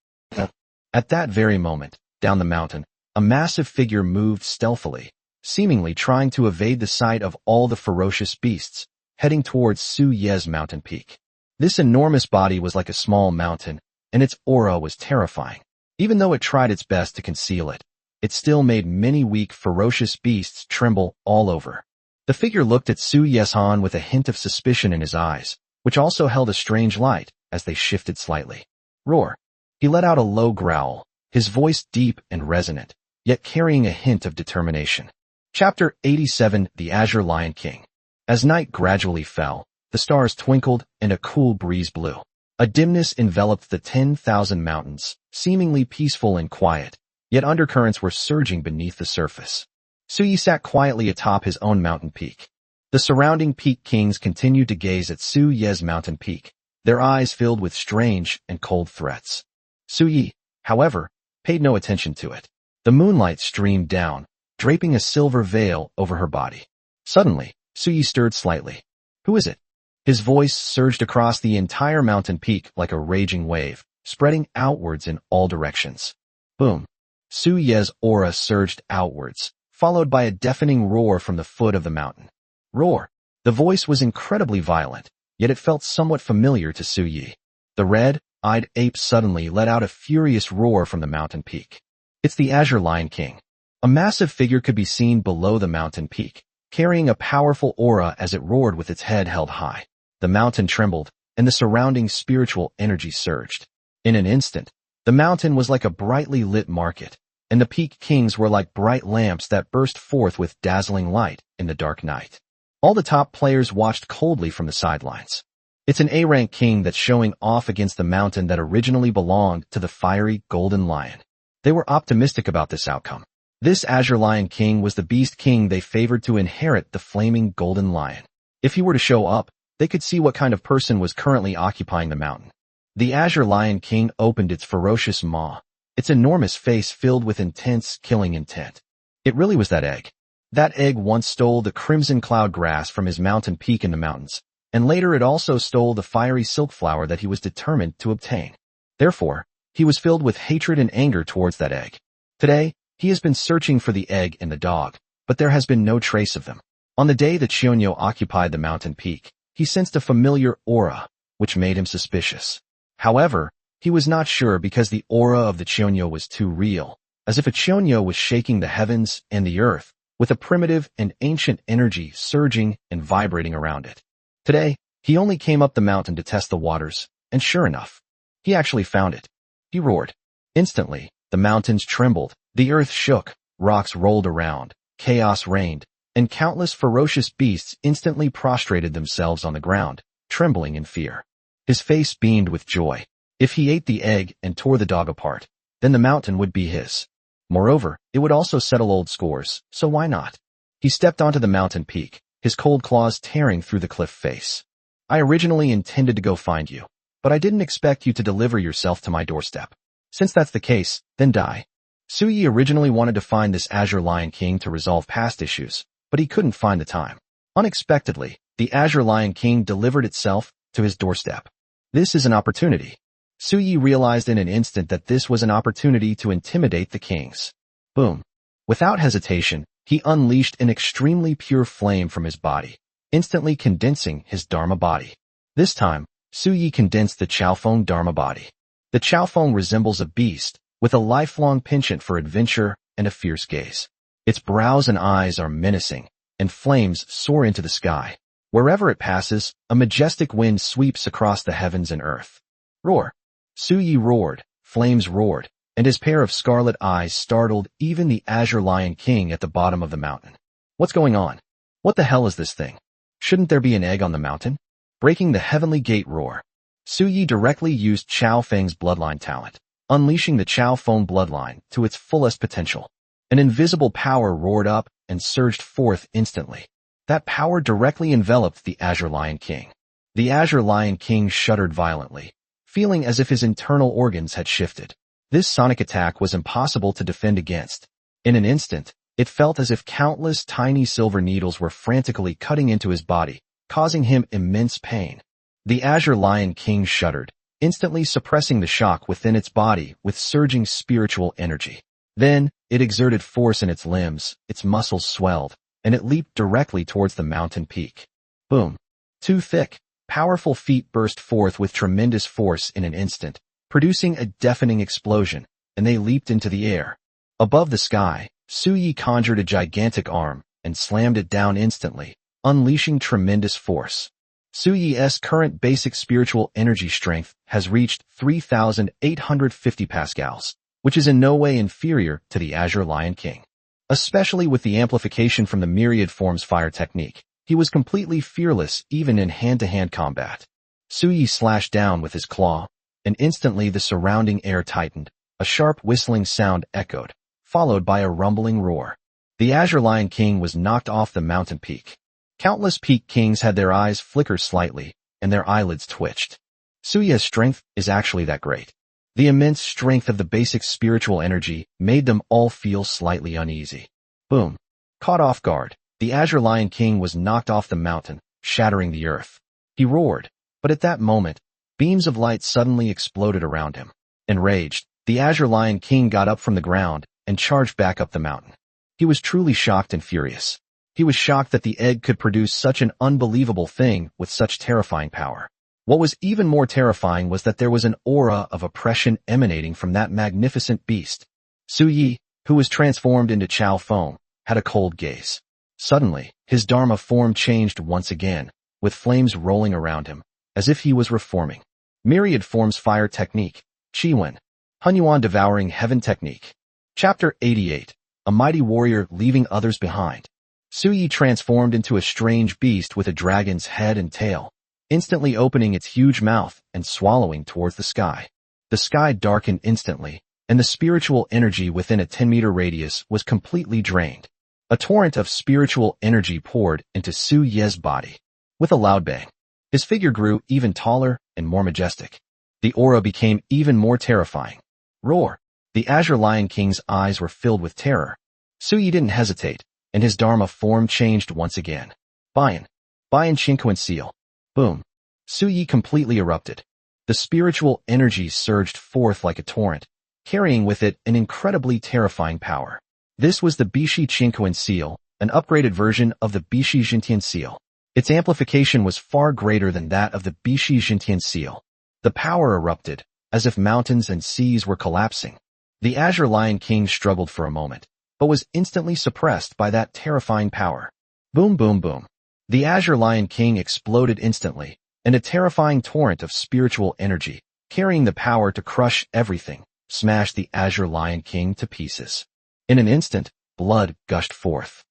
At that very moment, down the mountain, a massive figure moved stealthily, seemingly trying to evade the sight of all the ferocious beasts, heading towards Su Ye's mountain peak. This enormous body was like a small mountain, and its aura was terrifying. Even though it tried its best to conceal it, it still made many weak, ferocious beasts tremble all over. The figure looked at Su Yehan with a hint of suspicion in his eyes, which also held a strange light as they shifted slightly. Roar. He let out a low growl, his voice deep and resonant, yet carrying a hint of determination. Chapter 87: The Azure Lion King. As night gradually fell, the stars twinkled and a cool breeze blew. A dimness enveloped the 10,000 mountains, seemingly peaceful and quiet, yet undercurrents were surging beneath the surface. Su Yi sat quietly atop his own mountain peak. The surrounding peak kings continued to gaze at Su Ye's mountain peak, their eyes filled with strange and cold threats. Su Yi, however, paid no attention to it. The moonlight streamed down, draping a silver veil over her body. Suddenly, Su Yi stirred slightly. Who is it? His voice surged across the entire mountain peak like a raging wave, spreading outwards in all directions. Boom. Su Ye's aura surged outwards, followed by a deafening roar from the foot of the mountain. Roar. The voice was incredibly violent, yet it felt somewhat familiar to Su Yi. The red-eyed ape suddenly let out a furious roar from the mountain peak. It's the Azure Lion King. A massive figure could be seen below the mountain peak, carrying a powerful aura as it roared with its head held high. The mountain trembled, and the surrounding spiritual energy surged. In an instant, the mountain was like a brightly lit market, and the peak kings were like bright lamps that burst forth with dazzling light in the dark night. All the top players watched coldly from the sidelines. It's an A-rank king that's showing off against the mountain that originally belonged to the fiery golden lion. They were optimistic about this outcome. This Azure Lion King was the beast king they favored to inherit the flaming golden lion. If he were to show up, they could see what kind of person was currently occupying the mountain. The Azure Lion King opened its ferocious maw, its enormous face filled with intense, killing intent. It really was that egg. That egg once stole the crimson cloud grass from his mountain peak in the mountains, and later it also stole the fiery silk flower that he was determined to obtain. Therefore, he was filled with hatred and anger towards that egg. Today, he has been searching for the egg and the dog, but there has been no trace of them. On the day that Xionyou occupied the mountain peak, he sensed a familiar aura, which made him suspicious. However, he was not sure because the aura of the Xionyou was too real, as if a Xionyou was shaking the heavens and the earth, with a primitive and ancient energy surging and vibrating around it. Today, he only came up the mountain to test the waters, and sure enough, he actually found it. He roared. Instantly, the mountains trembled, the earth shook, rocks rolled around, chaos reigned, and countless ferocious beasts instantly prostrated themselves on the ground, trembling in fear. His face beamed with joy. If he ate the egg and tore the dog apart, then the mountain would be his. Moreover, it would also settle old scores, so why not? He stepped onto the mountain peak, his cold claws tearing through the cliff face. I originally intended to go find you, but I didn't expect you to deliver yourself to my doorstep. Since that's the case, then die. Suyi originally wanted to find this Azure Lion King to resolve past issues, but he couldn't find the time. Unexpectedly, the Azure Lion King delivered itself to his doorstep. This is an opportunity. Suyi realized in an instant that this was an opportunity to intimidate the kings. Boom. Without hesitation, he unleashed an extremely pure flame from his body, instantly condensing his Dharma body. This time, Suyi condensed the Chaofeng Dharma body. The Chaofeng resembles a beast, with a lifelong penchant for adventure and a fierce gaze. Its brows and eyes are menacing, and flames soar into the sky. Wherever it passes, a majestic wind sweeps across the heavens and earth. Roar. Suyi roared, flames roared, and his pair of scarlet eyes startled even the Azure Lion King at the bottom of the mountain. What's going on? What the hell is this thing? Shouldn't there be an egg on the mountain? Breaking the heavenly gate roar. Suyi directly used Chao Feng's bloodline talent, unleashing the Chao Feng bloodline to its fullest potential. An invisible power roared up and surged forth instantly. That power directly enveloped the Azure Lion King. The Azure Lion King shuddered violently, feeling as if his internal organs had shifted. This sonic attack was impossible to defend against. In an instant, it felt as if countless tiny silver needles were frantically cutting into his body, causing him immense pain. The Azure Lion King shuddered, instantly suppressing the shock within its body with surging spiritual energy. Then, it exerted force in its limbs, its muscles swelled, and it leaped directly towards the mountain peak. Boom. Two thick, powerful feet burst forth with tremendous force in an instant, producing a deafening explosion, and they leaped into the air. Above the sky, Suyi conjured a gigantic arm and slammed it down instantly, unleashing tremendous force. Suyi's current basic spiritual energy strength has reached 3,850 pascals, which is in no way inferior to the Azure Lion King. Especially with the amplification from the myriad forms fire technique, he was completely fearless even in hand-to-hand combat. Suyi slashed down with his claw, and instantly the surrounding air tightened. A sharp whistling sound echoed, followed by a rumbling roar. The Azure Lion King was knocked off the mountain peak. Countless peak kings had their eyes flicker slightly, and their eyelids twitched. Suyi's strength is actually that great. The immense strength of the basic spiritual energy made them all feel slightly uneasy. Boom. Caught off guard, the Azure Lion King was knocked off the mountain, shattering the earth. He roared, but at that moment, beams of light suddenly exploded around him. Enraged, the Azure Lion King got up from the ground and charged back up the mountain. He was truly shocked and furious. He was shocked that the egg could produce such an unbelievable thing with such terrifying power. What was even more terrifying was that there was an aura of oppression emanating from that magnificent beast. Suyi, who was transformed into Chao Feng, had a cold gaze. Suddenly, his Dharma form changed once again, with flames rolling around him, as if he was reforming. Myriad forms fire technique, Chiwen. Hunyuan Devouring Heaven technique. Chapter 88. A mighty warrior leaving others behind. Suyi transformed into a strange beast with a dragon's head and tail, instantly opening its huge mouth and swallowing towards the sky. The sky darkened instantly, and the spiritual energy within a 10-meter radius was completely drained. A torrent of spiritual energy poured into Suyi's body. With a loud bang, his figure grew even taller and more majestic. The aura became even more terrifying. Roar! The Azure Lion King's eyes were filled with terror. Suyi didn't hesitate, and his Dharma form changed once again. Bayan Chinquan Seal. Boom. Suyi completely erupted. The spiritual energy surged forth like a torrent, carrying with it an incredibly terrifying power. This was the Bishi Chinquan Seal, an upgraded version of the Bishi Jintian Seal. Its amplification was far greater than that of the Bishi Jintian Seal. The power erupted, as if mountains and seas were collapsing. The Azure Lion King struggled for a moment, but was instantly suppressed by that terrifying power. Boom boom boom. The Azure Lion King exploded instantly, and a terrifying torrent of spiritual energy, carrying the power to crush everything, smashed the Azure Lion King to pieces. In an instant, blood gushed forth.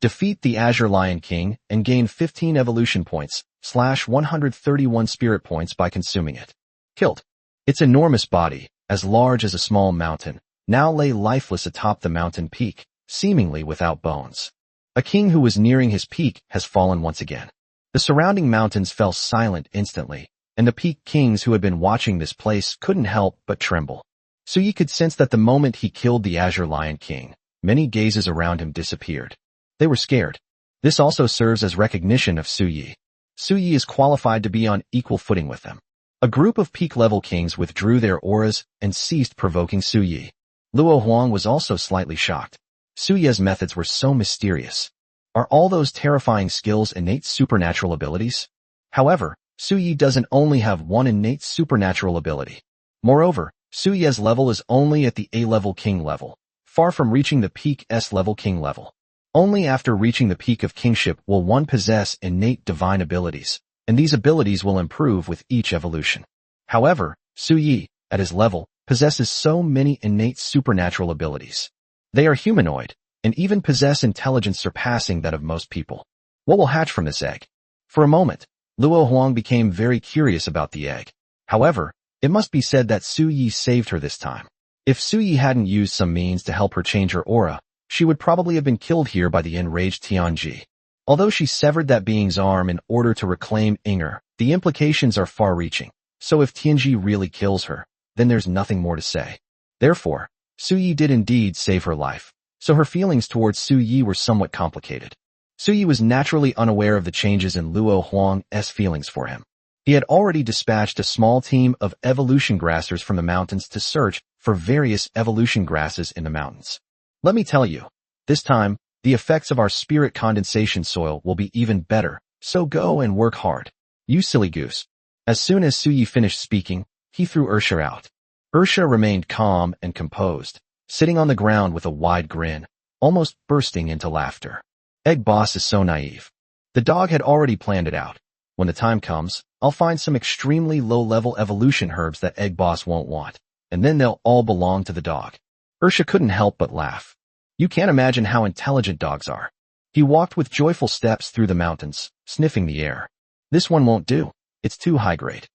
Defeat the Azure Lion King and gain 15 evolution points, /131 spirit points by consuming it. Killed. Its enormous body, as large as a small mountain, now lay lifeless atop the mountain peak, seemingly without bones. A king who was nearing his peak has fallen once again. The surrounding mountains fell silent instantly, and the peak kings who had been watching this place couldn't help but tremble. Suyi could sense that the moment he killed the Azure Lion King, many gazes around him disappeared. They were scared. This also serves as recognition of Suyi. Suyi is qualified to be on equal footing with them. A group of peak-level kings withdrew their auras and ceased provoking Suyi. Luo Huang was also slightly shocked. Suyi's methods were so mysterious. Are all those terrifying skills innate supernatural abilities? However, Suyi doesn't only have one innate supernatural ability. Moreover, Suyi's level is only at the A-level king level, far from reaching the peak S-level king level. Only after reaching the peak of kingship will one possess innate divine abilities, and these abilities will improve with each evolution. However, Suyi, at his level, possesses so many innate supernatural abilities. They are humanoid, and even possess intelligence surpassing that of most people. What will hatch from this egg? For a moment, Luo Huang became very curious about the egg. However, it must be said that Suyi saved her this time. If Suyi hadn't used some means to help her change her aura, she would probably have been killed here by the enraged Tianji. Although she severed that being's arm in order to reclaim Inger, the implications are far-reaching. So if Tianji really kills her, then there's nothing more to say. Therefore, Suyi did indeed save her life, so her feelings towards Suyi were somewhat complicated. Suyi was naturally unaware of the changes in Luo Huang's feelings for him. He had already dispatched a small team of evolution grassers from the mountains to search for various evolution grasses in the mountains. Let me tell you, this time, the effects of our spirit condensation soil will be even better, so go and work hard. You silly goose. As soon as Suyi finished speaking, he threw Ursha out. Ursha remained calm and composed, sitting on the ground with a wide grin, almost bursting into laughter. Egg Boss is so naive. The dog had already planned it out. When the time comes, I'll find some extremely low-level evolution herbs that Egg Boss won't want, and then they'll all belong to the dog. Ursha couldn't help but laugh. You can't imagine how intelligent dogs are. He walked with joyful steps through the mountains, sniffing the air. This one won't do. It's too high grade.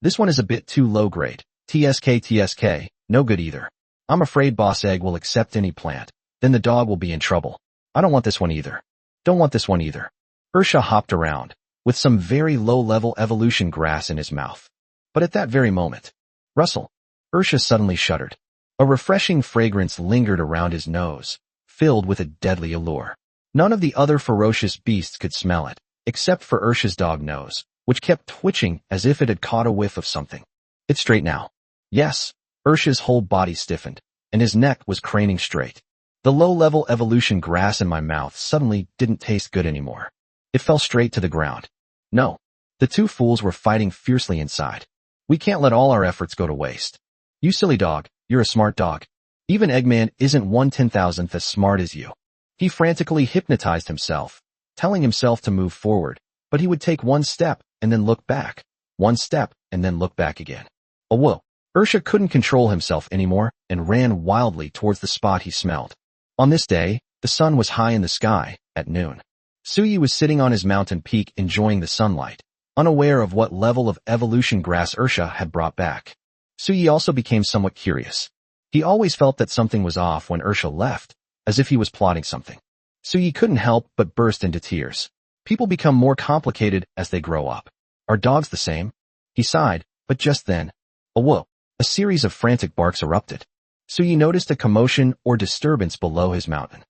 This one is a bit too low grade. TSK, no good either. I'm afraid Boss Egg will accept any plant. Then the dog will be in trouble. I don't want this one either. Don't want this one either. Ursha hopped around, with some very low-level evolution grass in his mouth. But at that very moment, rustle, Ursha suddenly shuddered. A refreshing fragrance lingered around his nose, filled with a deadly allure. None of the other ferocious beasts could smell it, except for Ursha's dog nose, which kept twitching as if it had caught a whiff of something. It's straight now. Yes, Ursha's whole body stiffened, and his neck was craning straight. The low-level evolution grass in my mouth suddenly didn't taste good anymore. It fell straight to the ground. No. The two fools were fighting fiercely inside. We can't let all our efforts go to waste. You silly dog, you're a smart dog. Even Eggman isn't 1/10,000th as smart as you. He frantically hypnotized himself, telling himself to move forward, but he would take one step and then look back. One step and then look back again. Oh whoa. Ursha couldn't control himself anymore and ran wildly towards the spot he smelled. On this day, the sun was high in the sky, at noon. Suyi was sitting on his mountain peak enjoying the sunlight, unaware of what level of evolution grass Ursha had brought back. Suyi also became somewhat curious. He always felt that something was off when Ursha left, as if he was plotting something. Suyi couldn't help but burst into tears. People become more complicated as they grow up. Are dogs the same? He sighed, but just then, oh whoa, a series of frantic barks erupted. Suyi noticed a commotion or disturbance below his mountain.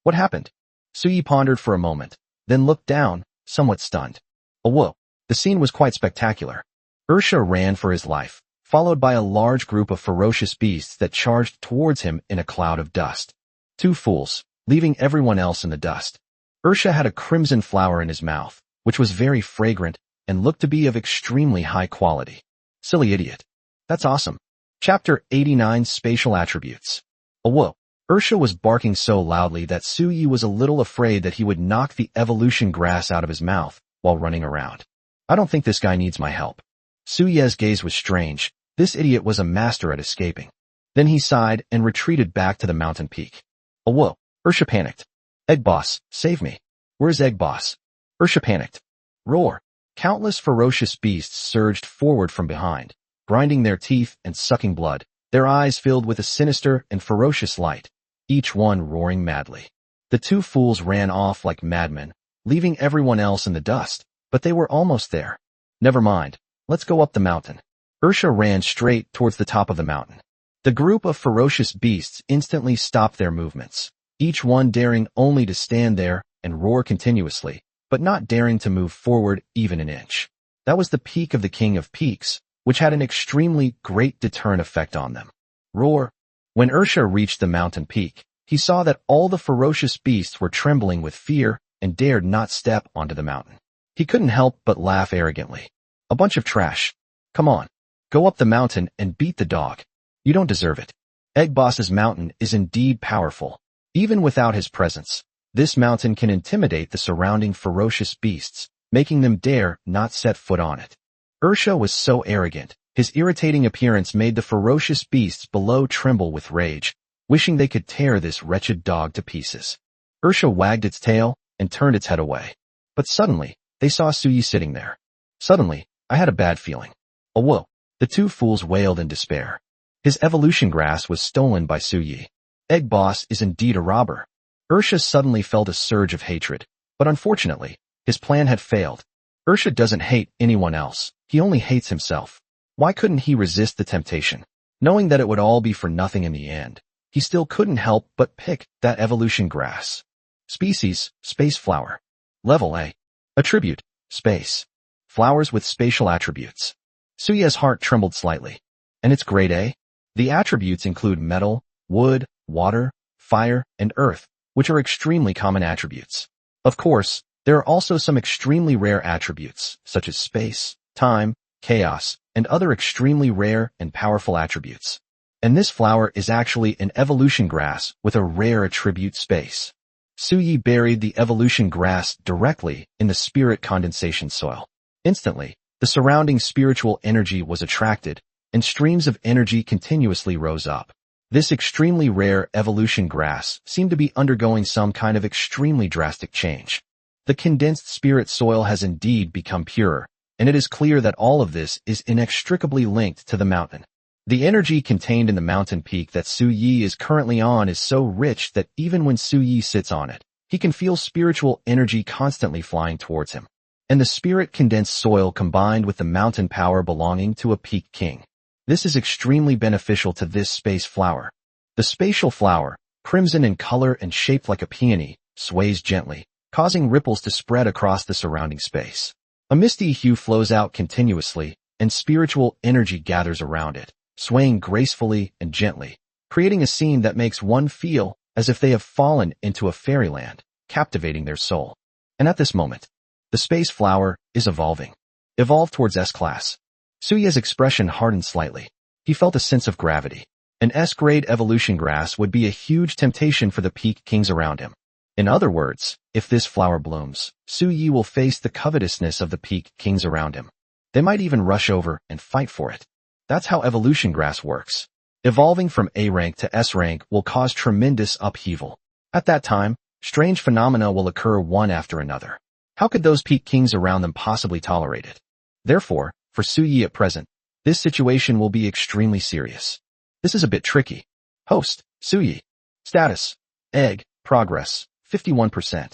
What happened? Suyi pondered for a moment, then looked down, somewhat stunned. Oh whoa, the scene was quite spectacular. Ursha ran for his life, followed by a large group of ferocious beasts that charged towards him in a cloud of dust. Two fools, leaving everyone else in the dust. Ursha had a crimson flower in his mouth, which was very fragrant and looked to be of extremely high quality. Silly idiot. That's awesome. Chapter 89 Spatial Attributes. Oh whoa. Ursha was barking so loudly that Suyi was a little afraid that he would knock the evolution grass out of his mouth while running around. I don't think this guy needs my help. Suyi's gaze was strange. This idiot was a master at escaping. Then he sighed and retreated back to the mountain peak. Oh whoa. Ursha panicked. Egg Boss, save me. Where's Egg Boss? Ursha panicked. Roar. Countless ferocious beasts surged forward from behind, grinding their teeth and sucking blood, their eyes filled with a sinister and ferocious light, each one roaring madly. The two fools ran off like madmen, leaving everyone else in the dust, but they were almost there. Never mind, let's go up the mountain. Ursha ran straight towards the top of the mountain. The group of ferocious beasts instantly stopped their movements, each one daring only to stand there and roar continuously, but not daring to move forward even an inch. That was the peak of the King of Peaks, which had an extremely great deterrent effect on them. Roar! When Ursha reached the mountain peak, he saw that all the ferocious beasts were trembling with fear and dared not step onto the mountain. He couldn't help but laugh arrogantly. A bunch of trash. Come on, go up the mountain and beat the dog. You don't deserve it. Egg Boss's mountain is indeed powerful. Even without his presence, this mountain can intimidate the surrounding ferocious beasts, making them dare not set foot on it. Ursha was so arrogant, his irritating appearance made the ferocious beasts below tremble with rage, wishing they could tear this wretched dog to pieces. Ursha wagged its tail and turned its head away. But suddenly, they saw Suyi sitting there. Suddenly, I had a bad feeling. Oh whoa! The two fools wailed in despair. His evolution grass was stolen by Suyi. Egg Boss is indeed a robber. Ursha suddenly felt a surge of hatred, but unfortunately, his plan had failed. Ursha doesn't hate anyone else, he only hates himself. Why couldn't he resist the temptation? Knowing that it would all be for nothing in the end, he still couldn't help but pick that evolution grass. Species, space flower. Level A. Attribute, space. Flowers with spatial attributes. Suya's heart trembled slightly. And it's grade A? The attributes include metal, wood, water, fire, and earth, which are extremely common attributes. Of course, there are also some extremely rare attributes, such as space, time, chaos, and other extremely rare and powerful attributes. And this flower is actually an evolution grass with a rare attribute space. Suyi buried the evolution grass directly in the spirit condensation soil. Instantly, the surrounding spiritual energy was attracted, and streams of energy continuously rose up. This extremely rare evolution grass seemed to be undergoing some kind of extremely drastic change. The condensed spirit soil has indeed become purer, and it is clear that all of this is inextricably linked to the mountain. The energy contained in the mountain peak that Suyi is currently on is so rich that even when Suyi sits on it, he can feel spiritual energy constantly flying towards him. And the spirit condensed soil combined with the mountain power belonging to a peak king. This is extremely beneficial to this space flower. The spatial flower, crimson in color and shaped like a peony, sways gently, causing ripples to spread across the surrounding space. A misty hue flows out continuously, and spiritual energy gathers around it, swaying gracefully and gently, creating a scene that makes one feel as if they have fallen into a fairyland, captivating their soul. And at this moment, the space flower is evolving. Evolve towards S-class. Suya's expression hardened slightly. He felt a sense of gravity. An S-grade evolution grass would be a huge temptation for the peak kings around him. In other words, if this flower blooms, Suyi will face the covetousness of the peak kings around him. They might even rush over and fight for it. That's how evolution grass works. Evolving from A rank to S rank will cause tremendous upheaval. At that time, strange phenomena will occur one after another. How could those peak kings around them possibly tolerate it? Therefore, for Suyi at present, this situation will be extremely serious. This is a bit tricky. Host, Suyi. Status, Egg, Progress, 51%.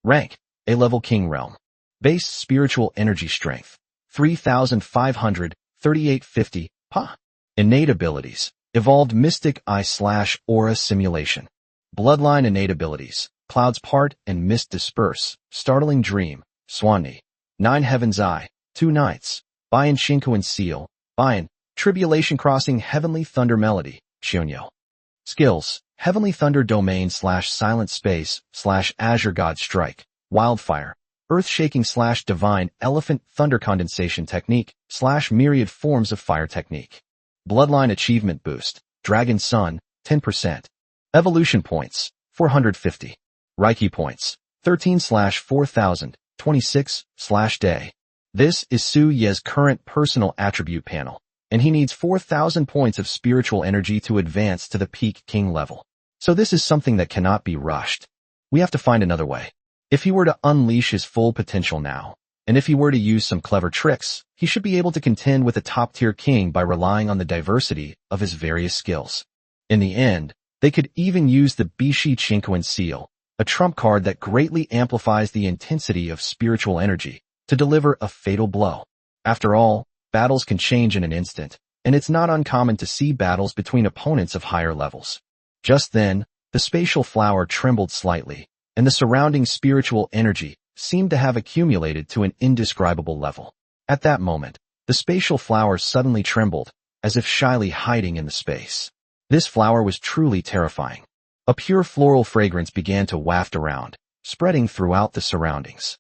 Rank, A-level King Realm. Base Spiritual Energy Strength, 3,500, 3850, Pa. Innate Abilities, Evolved Mystic Eye/Aura Simulation. Bloodline Innate Abilities, Clouds Part and Mist Disperse, Startling Dream, Swanee. 9 Heaven's Eye, 2 Nights, Bayan Shinkoan Seal, Bayan, Tribulation Crossing Heavenly Thunder Melody, Shunyo. Skills, Heavenly Thunder Domain/Silent Space/Azure God Strike, Wildfire, Earth-Shaking/Divine Elephant Thunder Condensation Technique/Myriad Forms of Fire Technique. Bloodline Achievement Boost, Dragon Sun, 10%. Evolution Points, 450. Reiki Points, 13/4000, 26/day. This is Su Ye's current personal attribute panel, and he needs 4,000 points of spiritual energy to advance to the peak king level. So this is something that cannot be rushed. We have to find another way. If he were to unleash his full potential now, and if he were to use some clever tricks, he should be able to contend with a top-tier king by relying on the diversity of his various skills. In the end, they could even use the Bishi Chinquan seal, a trump card that greatly amplifies the intensity of spiritual energy, to deliver a fatal blow. After all, battles can change in an instant, and it's not uncommon to see battles between opponents of higher levels. Just then, the spatial flower trembled slightly, and the surrounding spiritual energy seemed to have accumulated to an indescribable level. At that moment, the spatial flower suddenly trembled, as if shyly hiding in the space. This flower was truly terrifying. A pure floral fragrance began to waft around, spreading throughout the surroundings.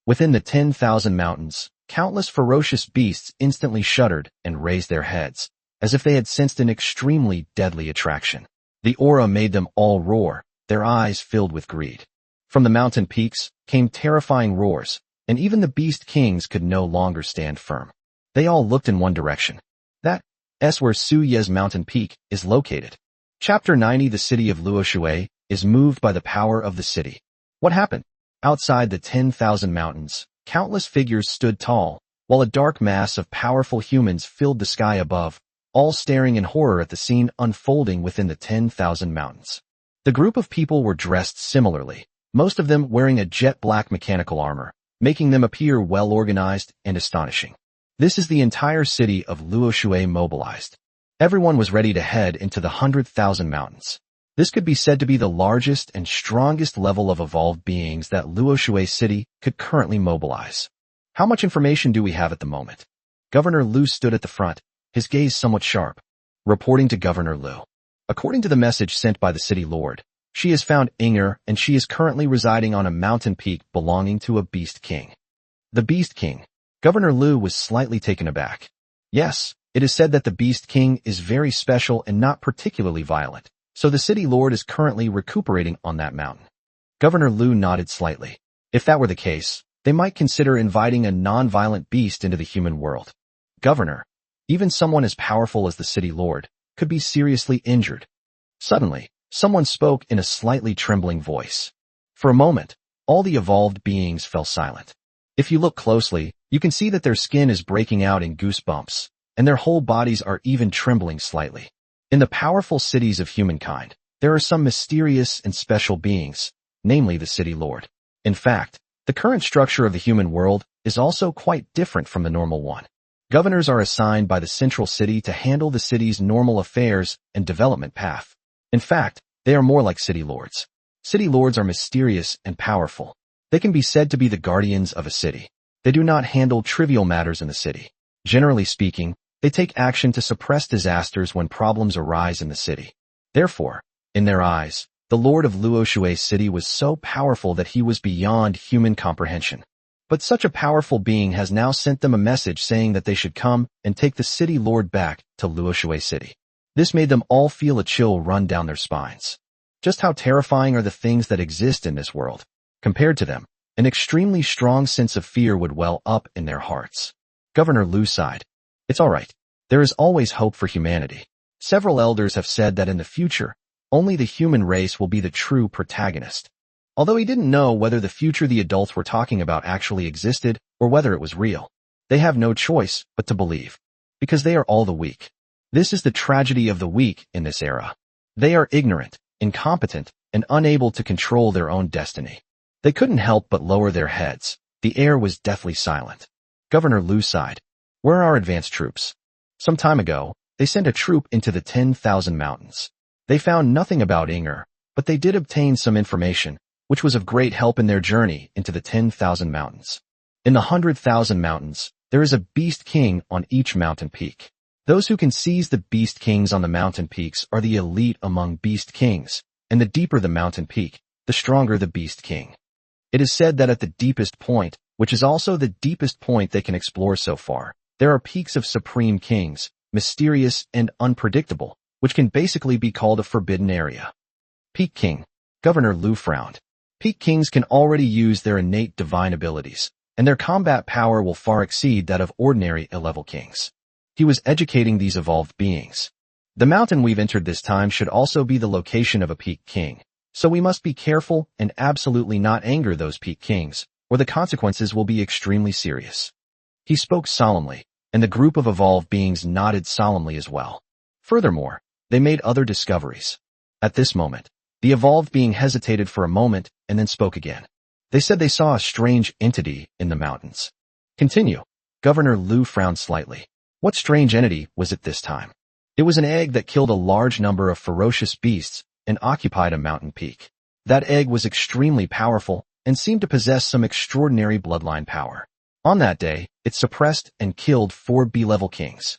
Within the 10,000 mountains, countless ferocious beasts instantly shuddered and raised their heads, as if they had sensed an extremely deadly attraction. The aura made them all roar, their eyes filled with greed. From the mountain peaks came terrifying roars, and even the beast kings could no longer stand firm. They all looked in one direction. That's where Su Ye's mountain peak is located. Chapter 90. The city of Luoshui is moved by the power of the city. What happened? Outside the 10,000 mountains, countless figures stood tall, while a dark mass of powerful humans filled the sky above, all staring in horror at the scene unfolding within the 10,000 mountains. The group of people were dressed similarly, most of them wearing a jet-black mechanical armor, making them appear well-organized and astonishing. This is the entire city of Luoshui mobilized. Everyone was ready to head into the 100,000 mountains. This could be said to be the largest and strongest level of evolved beings that Luoshui City could currently mobilize. How much information do we have at the moment? Governor Lu stood at the front, his gaze somewhat sharp. Reporting to Governor Lu. According to the message sent by the city lord, she has found Inger and she is currently residing on a mountain peak belonging to a beast king. The beast king. Governor Lu was slightly taken aback. Yes, it is said that the beast king is very special and not particularly violent, so the city lord is currently recuperating on that mountain. Governor Lu nodded slightly. If that were the case, they might consider inviting a non-violent beast into the human world. Governor, even someone as powerful as the city lord, could be seriously injured. Suddenly, someone spoke in a slightly trembling voice. For a moment, all the evolved beings fell silent. If you look closely, you can see that their skin is breaking out in goosebumps, and their whole bodies are even trembling slightly. In the powerful cities of humankind, there are some mysterious and special beings, namely the city lord. In fact, the current structure of the human world is also quite different from the normal one. Governors are assigned by the central city to handle the city's normal affairs and development path. In fact, they are more like city lords. City lords are mysterious and powerful. They can be said to be the guardians of a city. They do not handle trivial matters in the city. Generally speaking, they take action to suppress disasters when problems arise in the city. Therefore, in their eyes, the lord of Luoshui City was so powerful that he was beyond human comprehension. But such a powerful being has now sent them a message saying that they should come and take the city lord back to Luoshui City. This made them all feel a chill run down their spines. Just how terrifying are the things that exist in this world? Compared to them, an extremely strong sense of fear would well up in their hearts. Governor Lu sighed. It's all right. There is always hope for humanity. Several elders have said that in the future, only the human race will be the true protagonist. Although he didn't know whether the future the adults were talking about actually existed or whether it was real, they have no choice but to believe. Because they are all the weak. This is the tragedy of the weak in this era. They are ignorant, incompetent, and unable to control their own destiny. They couldn't help but lower their heads. The air was deathly silent. Governor Lu sighed. Where are our advanced troops? Some time ago, they sent a troop into the 10,000 mountains. They found nothing about Inger, but they did obtain some information, which was of great help in their journey into the 10,000 mountains. In the 100,000 mountains, there is a beast king on each mountain peak. Those who can seize the beast kings on the mountain peaks are the elite among beast kings, and the deeper the mountain peak, the stronger the beast king. It is said that at the deepest point, which is also the deepest point they can explore so far, there are peaks of supreme kings, mysterious and unpredictable, which can basically be called a forbidden area. Peak King. Governor Lu frowned. Peak kings can already use their innate divine abilities, and their combat power will far exceed that of ordinary A-level kings. He was educating these evolved beings. The mountain we've entered this time should also be the location of a peak king, so we must be careful and absolutely not anger those peak kings, or the consequences will be extremely serious. He spoke solemnly, and the group of evolved beings nodded solemnly as well. Furthermore, they made other discoveries. At this moment, the evolved being hesitated for a moment and then spoke again. They said they saw a strange entity in the mountains. Continue. Governor Liu frowned slightly. What strange entity was it this time? It was an egg that killed a large number of ferocious beasts and occupied a mountain peak. That egg was extremely powerful and seemed to possess some extraordinary bloodline power. On that day, it suppressed and killed 4 B-level kings.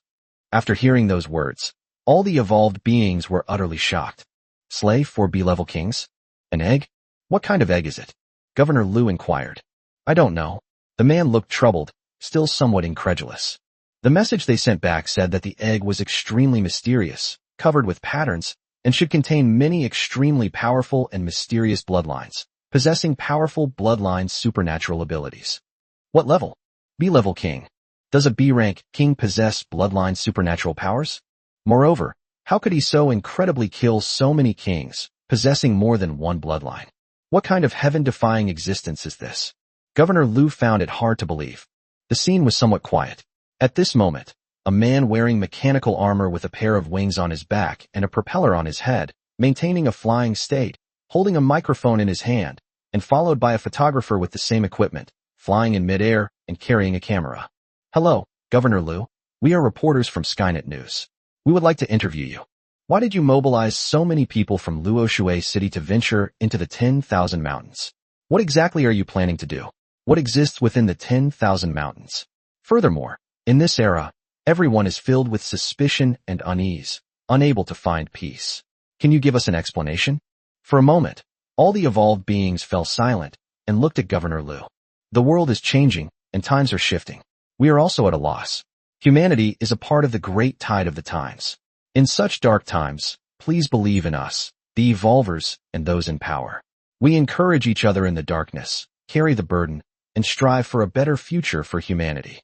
After hearing those words, all the evolved beings were utterly shocked. Slay 4 B-level kings? An egg? What kind of egg is it? Governor Liu inquired. I don't know. The man looked troubled, still somewhat incredulous. The message they sent back said that the egg was extremely mysterious, covered with patterns, and should contain many extremely powerful and mysterious bloodlines, possessing powerful bloodline supernatural abilities. What level? B-level king. Does a B-rank king possess bloodline supernatural powers? Moreover, how could he so incredibly kill so many kings, possessing more than one bloodline? What kind of heaven-defying existence is this? Governor Liu found it hard to believe. The scene was somewhat quiet. At this moment, a man wearing mechanical armor with a pair of wings on his back and a propeller on his head, maintaining a flying state, holding a microphone in his hand, and followed by a photographer with the same equipment, flying in midair and carrying a camera. Hello, Governor Liu. We are reporters from Skynet News. We would like to interview you. Why did you mobilize so many people from Luoshui City to venture into the 10,000 mountains? What exactly are you planning to do? What exists within the 10,000 mountains? Furthermore, in this era, everyone is filled with suspicion and unease, unable to find peace. Can you give us an explanation? For a moment, all the evolved beings fell silent and looked at Governor Liu. The world is changing and times are shifting. We are also at a loss. Humanity is a part of the great tide of the times. In such dark times, please believe in us, the evolvers and those in power. We encourage each other in the darkness, carry the burden, and strive for a better future for humanity.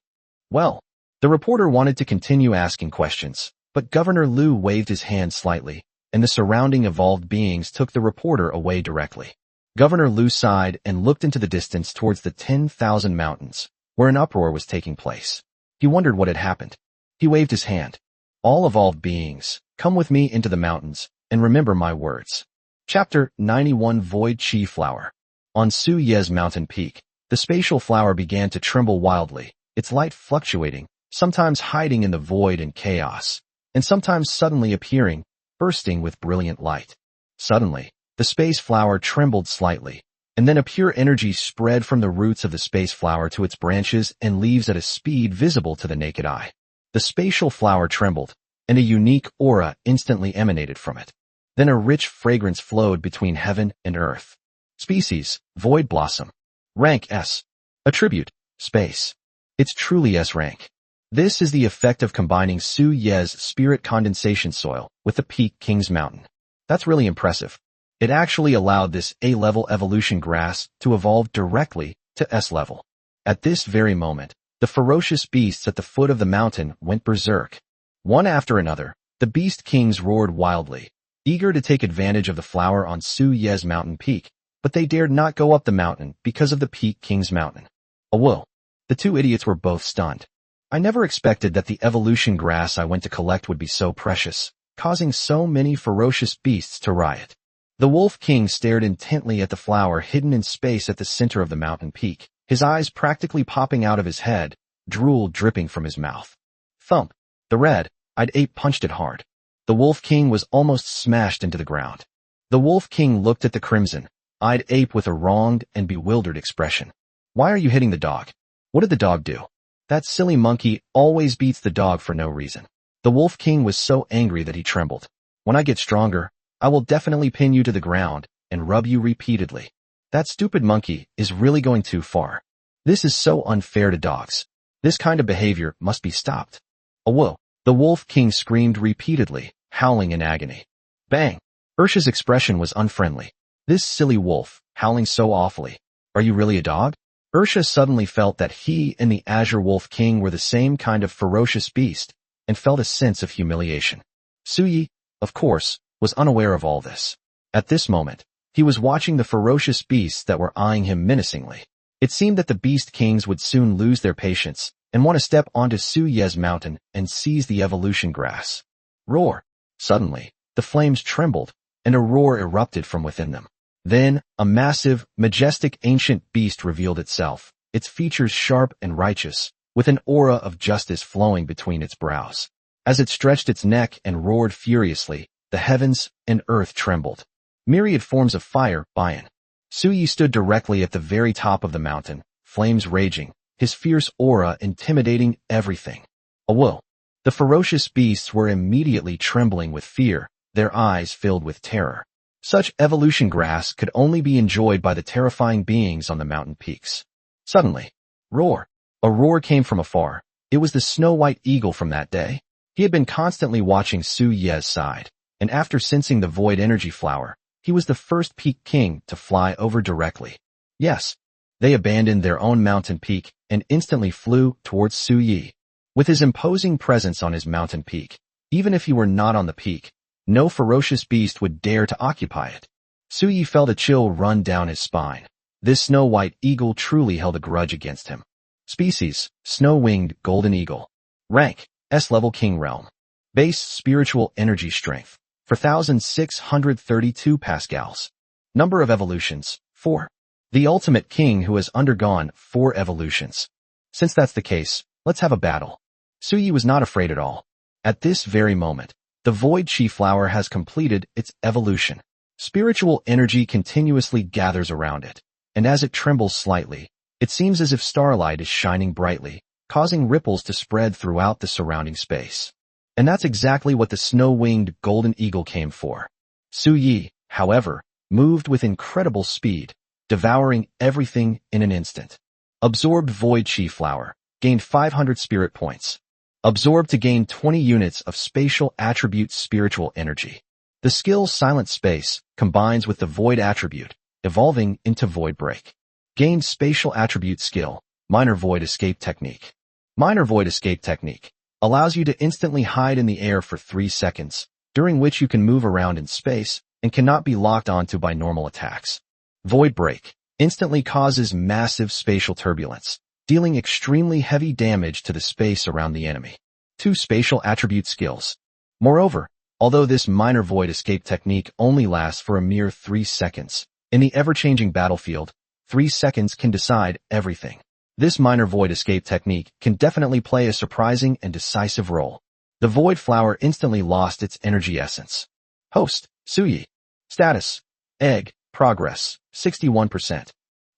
Well, the reporter wanted to continue asking questions, but Governor Liu waved his hand slightly, and the surrounding evolved beings took the reporter away directly. Governor Liu sighed and looked into the distance towards the 10,000 mountains, where an uproar was taking place. He wondered what had happened. He waved his hand. All evolved beings, come with me into the mountains, and remember my words. Chapter 91 Void Chi Flower. On Su Ye's mountain peak, the spatial flower began to tremble wildly, its light fluctuating, sometimes hiding in the void and chaos, and sometimes suddenly appearing, bursting with brilliant light. Suddenly, the space flower trembled slightly, and then a pure energy spread from the roots of the space flower to its branches and leaves at a speed visible to the naked eye. The spatial flower trembled, and a unique aura instantly emanated from it. Then a rich fragrance flowed between heaven and earth. Species, void blossom. Rank S. Attribute, space. It's truly S rank. This is the effect of combining Su Ye's spirit condensation soil with the peak King's Mountain. That's really impressive. It actually allowed this A-level evolution grass to evolve directly to S-level. At this very moment, the ferocious beasts at the foot of the mountain went berserk. One after another, the beast kings roared wildly, eager to take advantage of the flower on Su Ye's mountain peak, but they dared not go up the mountain because of the peak King's Mountain. Whoa! The two idiots were both stunned. I never expected that the evolution grass I went to collect would be so precious, causing so many ferocious beasts to riot. The Wolf King stared intently at the flower hidden in space at the center of the mountain peak, his eyes practically popping out of his head, drool dripping from his mouth. Thump! The red-eyed ape punched it hard. The Wolf King was almost smashed into the ground. The Wolf King looked at the crimson-eyed ape with a wronged and bewildered expression. Why are you hitting the dog? What did the dog do? That silly monkey always beats the dog for no reason. The Wolf King was so angry that he trembled. When I get stronger, I will definitely pin you to the ground and rub you repeatedly. That stupid monkey is really going too far. This is so unfair to dogs. This kind of behavior must be stopped. Whoa! The Wolf King screamed repeatedly, howling in agony. Bang! Ursha's expression was unfriendly. This silly wolf, howling so awfully. Are you really a dog? Ursha suddenly felt that he and the Azure Wolf King were the same kind of ferocious beast, and felt a sense of humiliation. Suyi, of course, was unaware of all this. At this moment, he was watching the ferocious beasts that were eyeing him menacingly. It seemed that the Beast Kings would soon lose their patience and want to step onto Su Ye's mountain and seize the evolution grass. Roar! Suddenly, the flames trembled, and a roar erupted from within them. Then, a massive, majestic ancient beast revealed itself, its features sharp and righteous, with an aura of justice flowing between its brows. As it stretched its neck and roared furiously, the heavens and earth trembled. Myriad forms of fire, Bayan. Su Yi stood directly at the very top of the mountain, flames raging, his fierce aura intimidating everything. Awoe! The ferocious beasts were immediately trembling with fear, their eyes filled with terror. Such evolution grass could only be enjoyed by the terrifying beings on the mountain peaks. Suddenly, roar! A roar came from afar. It was the snow-white eagle from that day. He had been constantly watching Su Ye's side, and after sensing the void energy flower, he was the first peak king to fly over directly. Yes, they abandoned their own mountain peak and instantly flew towards Su Yi. With his imposing presence on his mountain peak, even if he were not on the peak, no ferocious beast would dare to occupy it. Su Yi felt a chill run down his spine. This snow-white eagle truly held a grudge against him. Species, snow-winged golden eagle. Rank, S-Level King Realm. Base spiritual energy strength, 4,632 pascals. Number of evolutions, 4. The ultimate king who has undergone 4 evolutions. Since that's the case, let's have a battle. Su Yi was not afraid at all. At this very moment, the Void Chi flower has completed its evolution. Spiritual energy continuously gathers around it, and as it trembles slightly, it seems as if starlight is shining brightly, causing ripples to spread throughout the surrounding space. And that's exactly what the snow-winged golden eagle came for. Su Yi, however, moved with incredible speed, devouring everything in an instant. Absorbed Void Chi flower, gained 500 spirit points. Absorbed to gain 20 units of spatial attribute spiritual energy. The skill Silent Space combines with the Void attribute, evolving into Void Break. Gained spatial attribute skill, Minor Void Escape Technique. Minor Void Escape Technique allows you to instantly hide in the air for 3 seconds, during which you can move around in space and cannot be locked onto by normal attacks. Void Break instantly causes massive spatial turbulence, dealing extremely heavy damage to the space around the enemy. 2 spatial attribute skills. Moreover, although this minor void escape technique only lasts for a mere 3 seconds, in the ever-changing battlefield, 3 seconds can decide everything. This minor void escape technique can definitely play a surprising and decisive role. The void flower instantly lost its energy essence. Host, Su Yi. Status, Egg, Progress, 61%.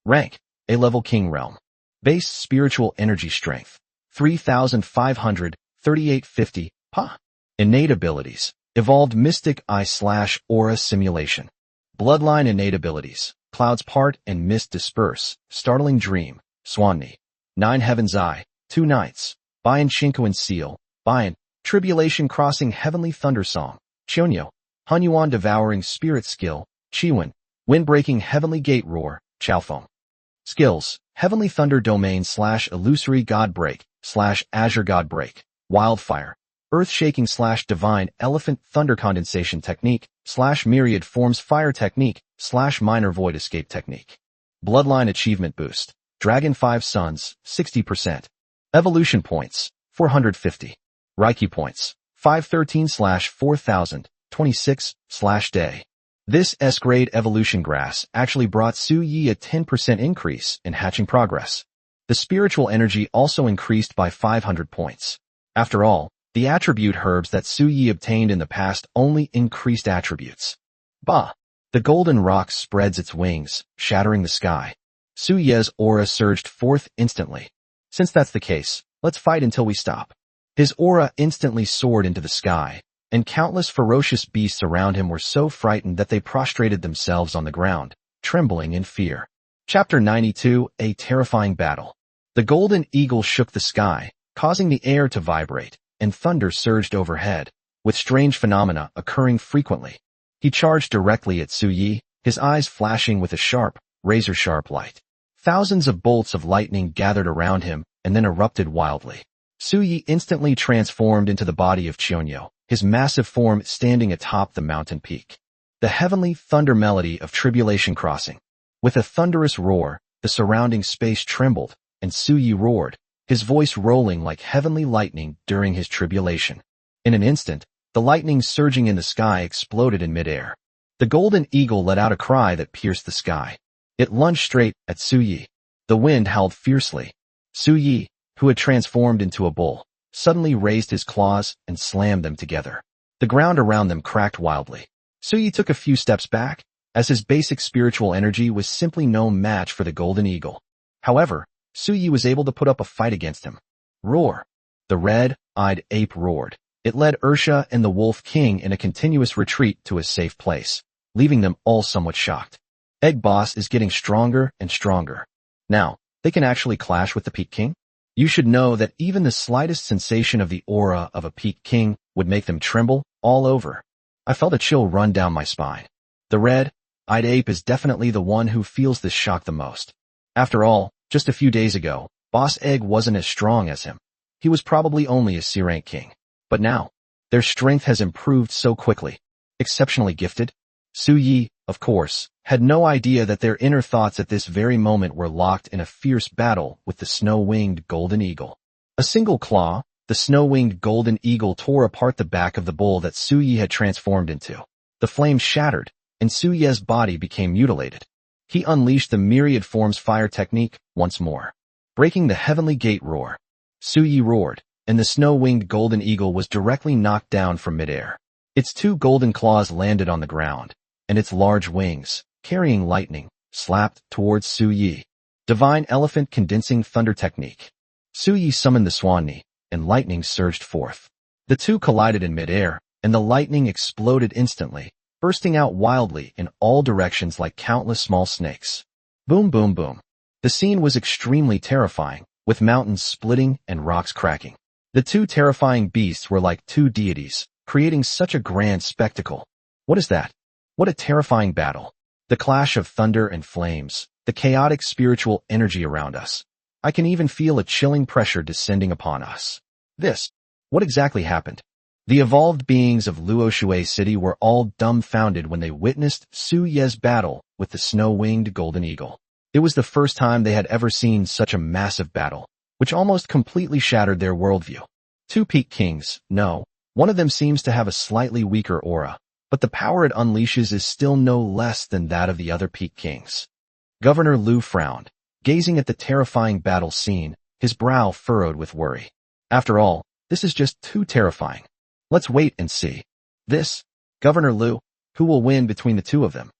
Rank, A-Level King Realm. Base Spiritual Energy Strength, 3,500, 3850, Pa. Innate Abilities, Evolved Mystic Eye/Aura Simulation. Bloodline Innate Abilities, Clouds Part and Mist Disperse, Startling Dream, Swanni. 9 Heaven's Eye, 2 Nights, Bayan Shinkoan Seal, Bayan, Tribulation Crossing Heavenly Thunder Song, Chonyo. Hunyuan Devouring Spirit Skill, Chiwen. Windbreaking Heavenly Gate Roar, Chaofeng. Skills, Heavenly Thunder Domain / Illusory God Break / Azure God Break, Wildfire. Earth Shaking / Divine Elephant Thunder Condensation Technique / Myriad Forms Fire Technique / Minor Void Escape Technique. Bloodline Achievement Boost, Dragon 5 Suns, 60%. Evolution Points, 450. Reiki Points, 513/4000, 26/day. This S-grade evolution grass actually brought Su Yi a 10% increase in hatching progress. The spiritual energy also increased by 500 points. After all, the attribute herbs that Su Yi obtained in the past only increased attributes. Bah! The golden rock spreads its wings, shattering the sky. Su Ye's aura surged forth instantly. Since that's the case, let's fight until we stop. His aura instantly soared into the sky, and countless ferocious beasts around him were so frightened that they prostrated themselves on the ground, trembling in fear. Chapter 92, A Terrifying Battle. The golden eagle shook the sky, causing the air to vibrate, and thunder surged overhead, with strange phenomena occurring frequently. He charged directly at Su Yi, his eyes flashing with a sharp, razor-sharp light. Thousands of bolts of lightning gathered around him and then erupted wildly. Su Yi instantly transformed into the body of Chonyo, his massive form standing atop the mountain peak. The heavenly thunder melody of Tribulation Crossing. With a thunderous roar, The surrounding space trembled, and Suyi roared, his voice rolling like heavenly lightning during his tribulation. In an instant, the lightning surging in the sky exploded in midair. The golden eagle let out a cry that pierced the sky. It lunged straight at Suyi. The wind howled fiercely. Suyi, who had transformed into a bull, suddenly raised his claws and slammed them together. The ground around them cracked wildly. Suyi took a few steps back, as his basic spiritual energy was simply no match for the golden eagle. However, Suyi was able to put up a fight against him. Roar! The red-eyed ape roared. It led Ursha and the Wolf King in a continuous retreat to a safe place, leaving them all somewhat shocked. Egg Boss is getting stronger and stronger. Now, they can actually clash with the Peak King? You should know that even the slightest sensation of the aura of a Peak King would make them tremble all over. I felt a chill run down my spine. The red-eyed ape is definitely the one who feels this shock the most. After all, just a few days ago, Boss Egg wasn't as strong as him. He was probably only a C-rank king. But now, their strength has improved so quickly. Exceptionally gifted. Suyi, of course, had no idea that their inner thoughts at this very moment were locked in a fierce battle with the snow-winged golden eagle. A single claw, the snow-winged golden eagle tore apart the back of the bull that Suyi had transformed into. The flames shattered, and Suyi's body became mutilated. He unleashed the myriad forms fire technique once more, breaking the heavenly gate roar. Suyi roared, and the snow-winged golden eagle was directly knocked down from midair. Its two golden claws landed on the ground, and its large wings, carrying lightning, slapped towards Suyi. Divine Elephant Condensing Thunder Technique. Suyi summoned the swan knee, and lightning surged forth. The two collided in midair, and the lightning exploded instantly, bursting out wildly in all directions like countless small snakes. Boom, boom, boom. The scene was extremely terrifying, with mountains splitting and rocks cracking. The two terrifying beasts were like two deities, creating such a grand spectacle. What is that? What a terrifying battle. The clash of thunder and flames, the chaotic spiritual energy around us. I can even feel a chilling pressure descending upon us. What exactly happened? The evolved beings of Luoshui City were all dumbfounded when they witnessed Su Ye's battle with the snow-winged golden eagle. It was the first time they had ever seen such a massive battle, which almost completely shattered their worldview. Two Peak Kings, no, one of them seems to have a slightly weaker aura, but the power it unleashes is still no less than that of the other Peak Kings. Governor Lu frowned, gazing at the terrifying battle scene, his brow furrowed with worry. After all, this is just too terrifying. Let's wait and see. Governor Lu, who will win between the two of them?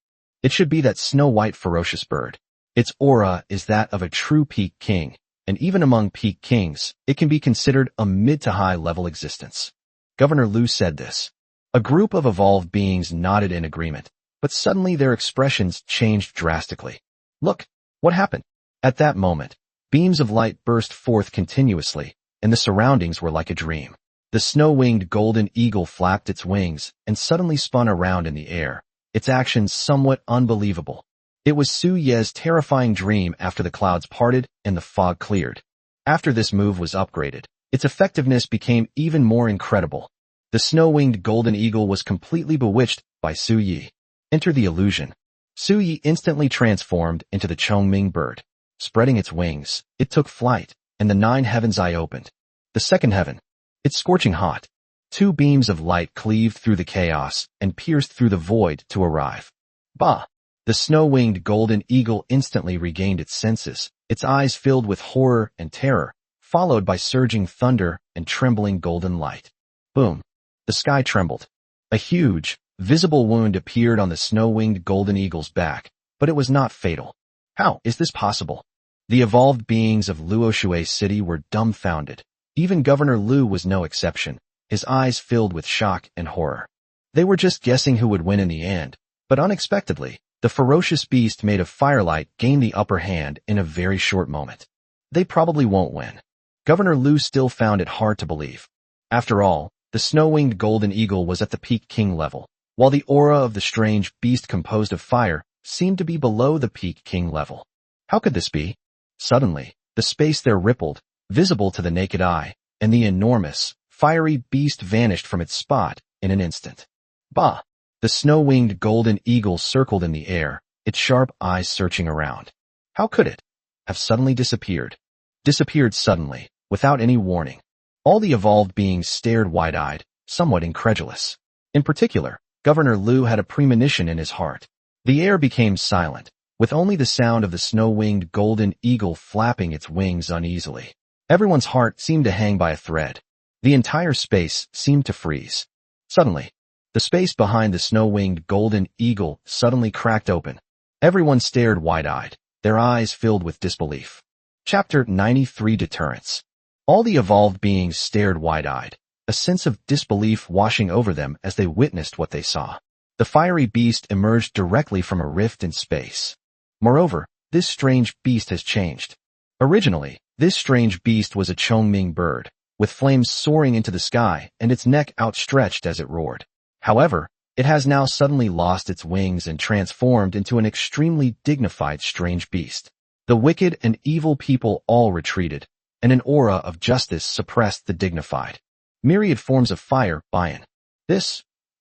It should be that snow-white ferocious bird. Its aura is that of a true Peak King, and even among Peak Kings, it can be considered a mid to high level existence. Governor Lu said this. A group of evolved beings nodded in agreement, but suddenly their expressions changed drastically. Look, what happened? At that moment, beams of light burst forth continuously, and the surroundings were like a dream. The snow-winged golden eagle flapped its wings and suddenly spun around in the air, its actions somewhat unbelievable. It was Su Ye's terrifying dream after the clouds parted and the fog cleared. After this move was upgraded, its effectiveness became even more incredible. The snow-winged golden eagle was completely bewitched by Su Yi. Enter the illusion. Su Yi instantly transformed into the Chongming bird. Spreading its wings, it took flight, and the 9 heavens eye opened. The second heaven. It's scorching hot. 2 beams of light cleaved through the chaos and pierced through the void to arrive. Bah! The snow-winged golden eagle instantly regained its senses, its eyes filled with horror and terror, followed by surging thunder and trembling golden light. Boom! The sky trembled. A huge, visible wound appeared on the snow-winged golden eagle's back, but it was not fatal. How is this possible? The evolved beings of Luoshui City were dumbfounded. Even Governor Lu was no exception, his eyes filled with shock and horror. They were just guessing who would win in the end, but unexpectedly, the ferocious beast made of firelight gained the upper hand in a very short moment. They probably won't win. Governor Lu still found it hard to believe. After all, the snow-winged golden eagle was at the Peak King level, while the aura of the strange beast composed of fire seemed to be below the Peak King level. How could this be? Suddenly, the space there rippled, visible to the naked eye, and the enormous, fiery beast vanished from its spot in an instant. Bah! The snow-winged golden eagle circled in the air, its sharp eyes searching around. How could it? have suddenly disappeared. Disappeared suddenly, without any warning. All the evolved beings stared wide-eyed, somewhat incredulous. In particular, Governor Liu had a premonition in his heart. The air became silent, with only the sound of the snow-winged golden eagle flapping its wings uneasily. Everyone's heart seemed to hang by a thread. The entire space seemed to freeze. Suddenly, the space behind the snow-winged golden eagle suddenly cracked open. Everyone stared wide-eyed, their eyes filled with disbelief. Chapter 93 Deterrence. All the evolved beings stared wide-eyed, a sense of disbelief washing over them as they witnessed what they saw. The fiery beast emerged directly from a rift in space. Moreover, this strange beast has changed. Originally, this strange beast was a Chongming bird, with flames soaring into the sky and its neck outstretched as it roared. However, it has now suddenly lost its wings and transformed into an extremely dignified strange beast. The wicked and evil people all retreated, and an aura of justice suppressed the dignified. Myriad forms of fire, Bayan.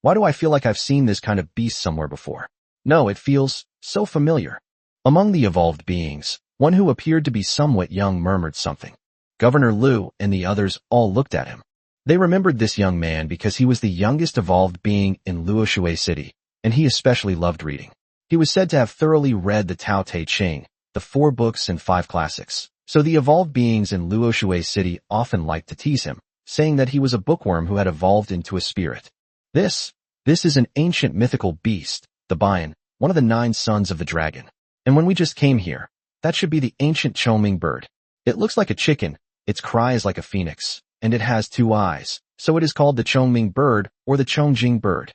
Why do I feel like I've seen this kind of beast somewhere before? No, it feels so familiar. Among the evolved beings, one who appeared to be somewhat young murmured something. Governor Liu and the others all looked at him. They remembered this young man because he was the youngest evolved being in Luoshui City, and he especially loved reading. He was said to have thoroughly read the Tao Te Ching, the 4 books and 5 classics, so the evolved beings in Luoshui City often liked to tease him, saying that he was a bookworm who had evolved into a spirit. This is an ancient mythical beast, the Bayan, one of the 9 sons of the dragon. And when we just came here, that should be the ancient Chongming bird. It looks like a chicken, its cry is like a phoenix, and it has 2 eyes, so it is called the Chongming bird or the Chongjing bird.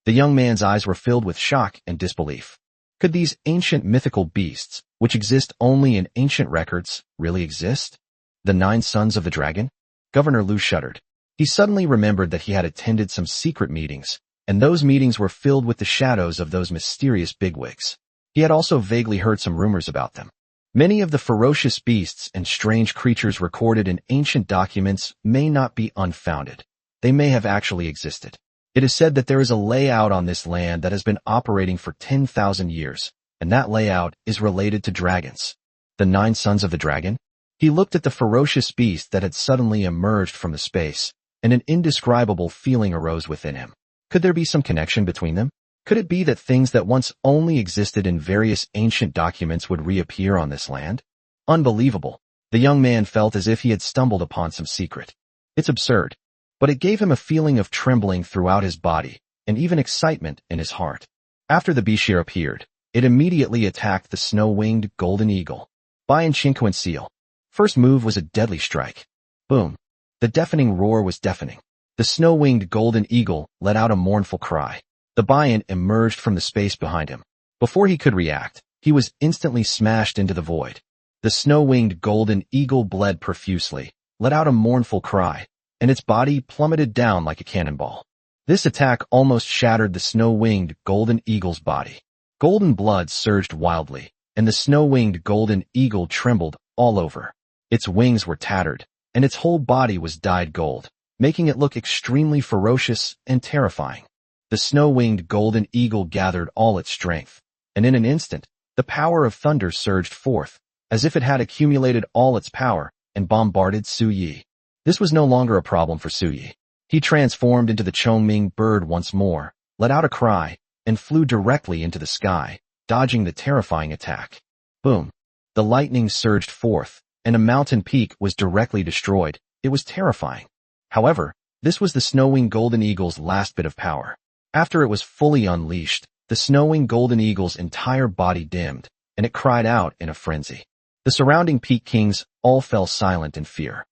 The young man's eyes were filled with shock and disbelief. Could these ancient mythical beasts, which exist only in ancient records, really exist? The 9 sons of the dragon? Governor Liu shuddered. He suddenly remembered that he had attended some secret meetings, and those meetings were filled with the shadows of those mysterious bigwigs. He had also vaguely heard some rumors about them. Many of the ferocious beasts and strange creatures recorded in ancient documents may not be unfounded. They may have actually existed. It is said that there is a layout on this land that has been operating for 10,000 years, and that layout is related to dragons. The 9 sons of the dragon? He looked at the ferocious beast that had suddenly emerged from the space, and an indescribable feeling arose within him. Could there be some connection between them? Could it be that things that once only existed in various ancient documents would reappear on this land? Unbelievable. The young man felt as if he had stumbled upon some secret. It's absurd, but it gave him a feeling of trembling throughout his body, and even excitement in his heart. After the Bishir appeared, it immediately attacked the snow-winged golden eagle. Bayan Chinquan seal. First move was a deadly strike. Boom. The deafening roar was deafening. The snow-winged golden eagle let out a mournful cry. The Bayan emerged from the space behind him. Before he could react, he was instantly smashed into the void. The snow-winged golden eagle bled profusely, let out a mournful cry, and its body plummeted down like a cannonball. This attack almost shattered the snow-winged golden eagle's body. Golden blood surged wildly, and the snow-winged golden eagle trembled all over. Its wings were tattered, and its whole body was dyed gold, making it look extremely ferocious and terrifying. The snow-winged golden eagle gathered all its strength, and in an instant, the power of thunder surged forth, as if it had accumulated all its power, and bombarded Su Yi. This was no longer a problem for Su Yi. He transformed into the Chongming bird once more, let out a cry, and flew directly into the sky, dodging the terrifying attack. Boom. The lightning surged forth, and a mountain peak was directly destroyed. It was terrifying. However, this was the snow-winged golden eagle's last bit of power. After it was fully unleashed, the snow-winged golden eagle's entire body dimmed, and it cried out in a frenzy. The surrounding peak kings all fell silent in fear.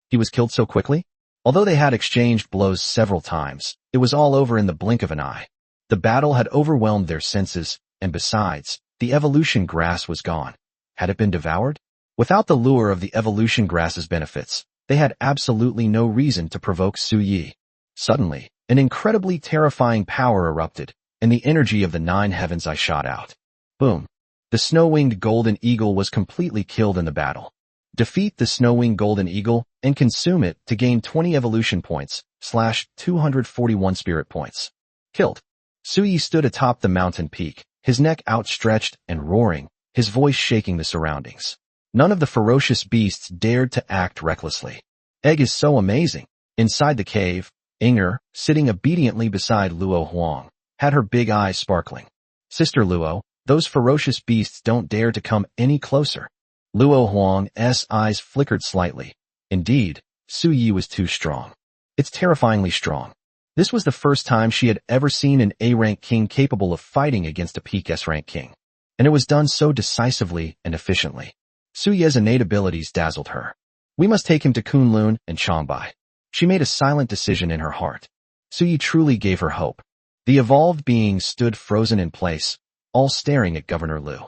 He was killed so quickly? Although they had exchanged blows several times, it was all over in the blink of an eye. The battle had overwhelmed their senses, and besides, the evolution grass was gone. Had it been devoured? Without the lure of the evolution grass's benefits, they had absolutely no reason to provoke Su Yi. Suddenly, an incredibly terrifying power erupted, and the energy of the 9 heavens I shot out. Boom. The snow-winged golden eagle was completely killed in the battle. Defeat the snow-winged golden eagle and consume it to gain 20 evolution points, /241 spirit points. Killed. Su Yi stood atop the mountain peak, his neck outstretched and roaring, his voice shaking the surroundings. None of the ferocious beasts dared to act recklessly. Egg is so amazing. Inside the cave, Inger, sitting obediently beside Luo Huang, had her big eyes sparkling. Sister Luo, those ferocious beasts don't dare to come any closer. Luo Huang's eyes flickered slightly. Indeed, Su Yi was too strong. It's terrifyingly strong. This was the first time she had ever seen an A-rank king capable of fighting against a peak S-rank king. And it was done so decisively and efficiently. Su Ye's innate abilities dazzled her. We must take him to Kunlun and Changbai. She made a silent decision in her heart. Su Yi truly gave her hope. The evolved beings stood frozen in place, all staring at Governor Lu.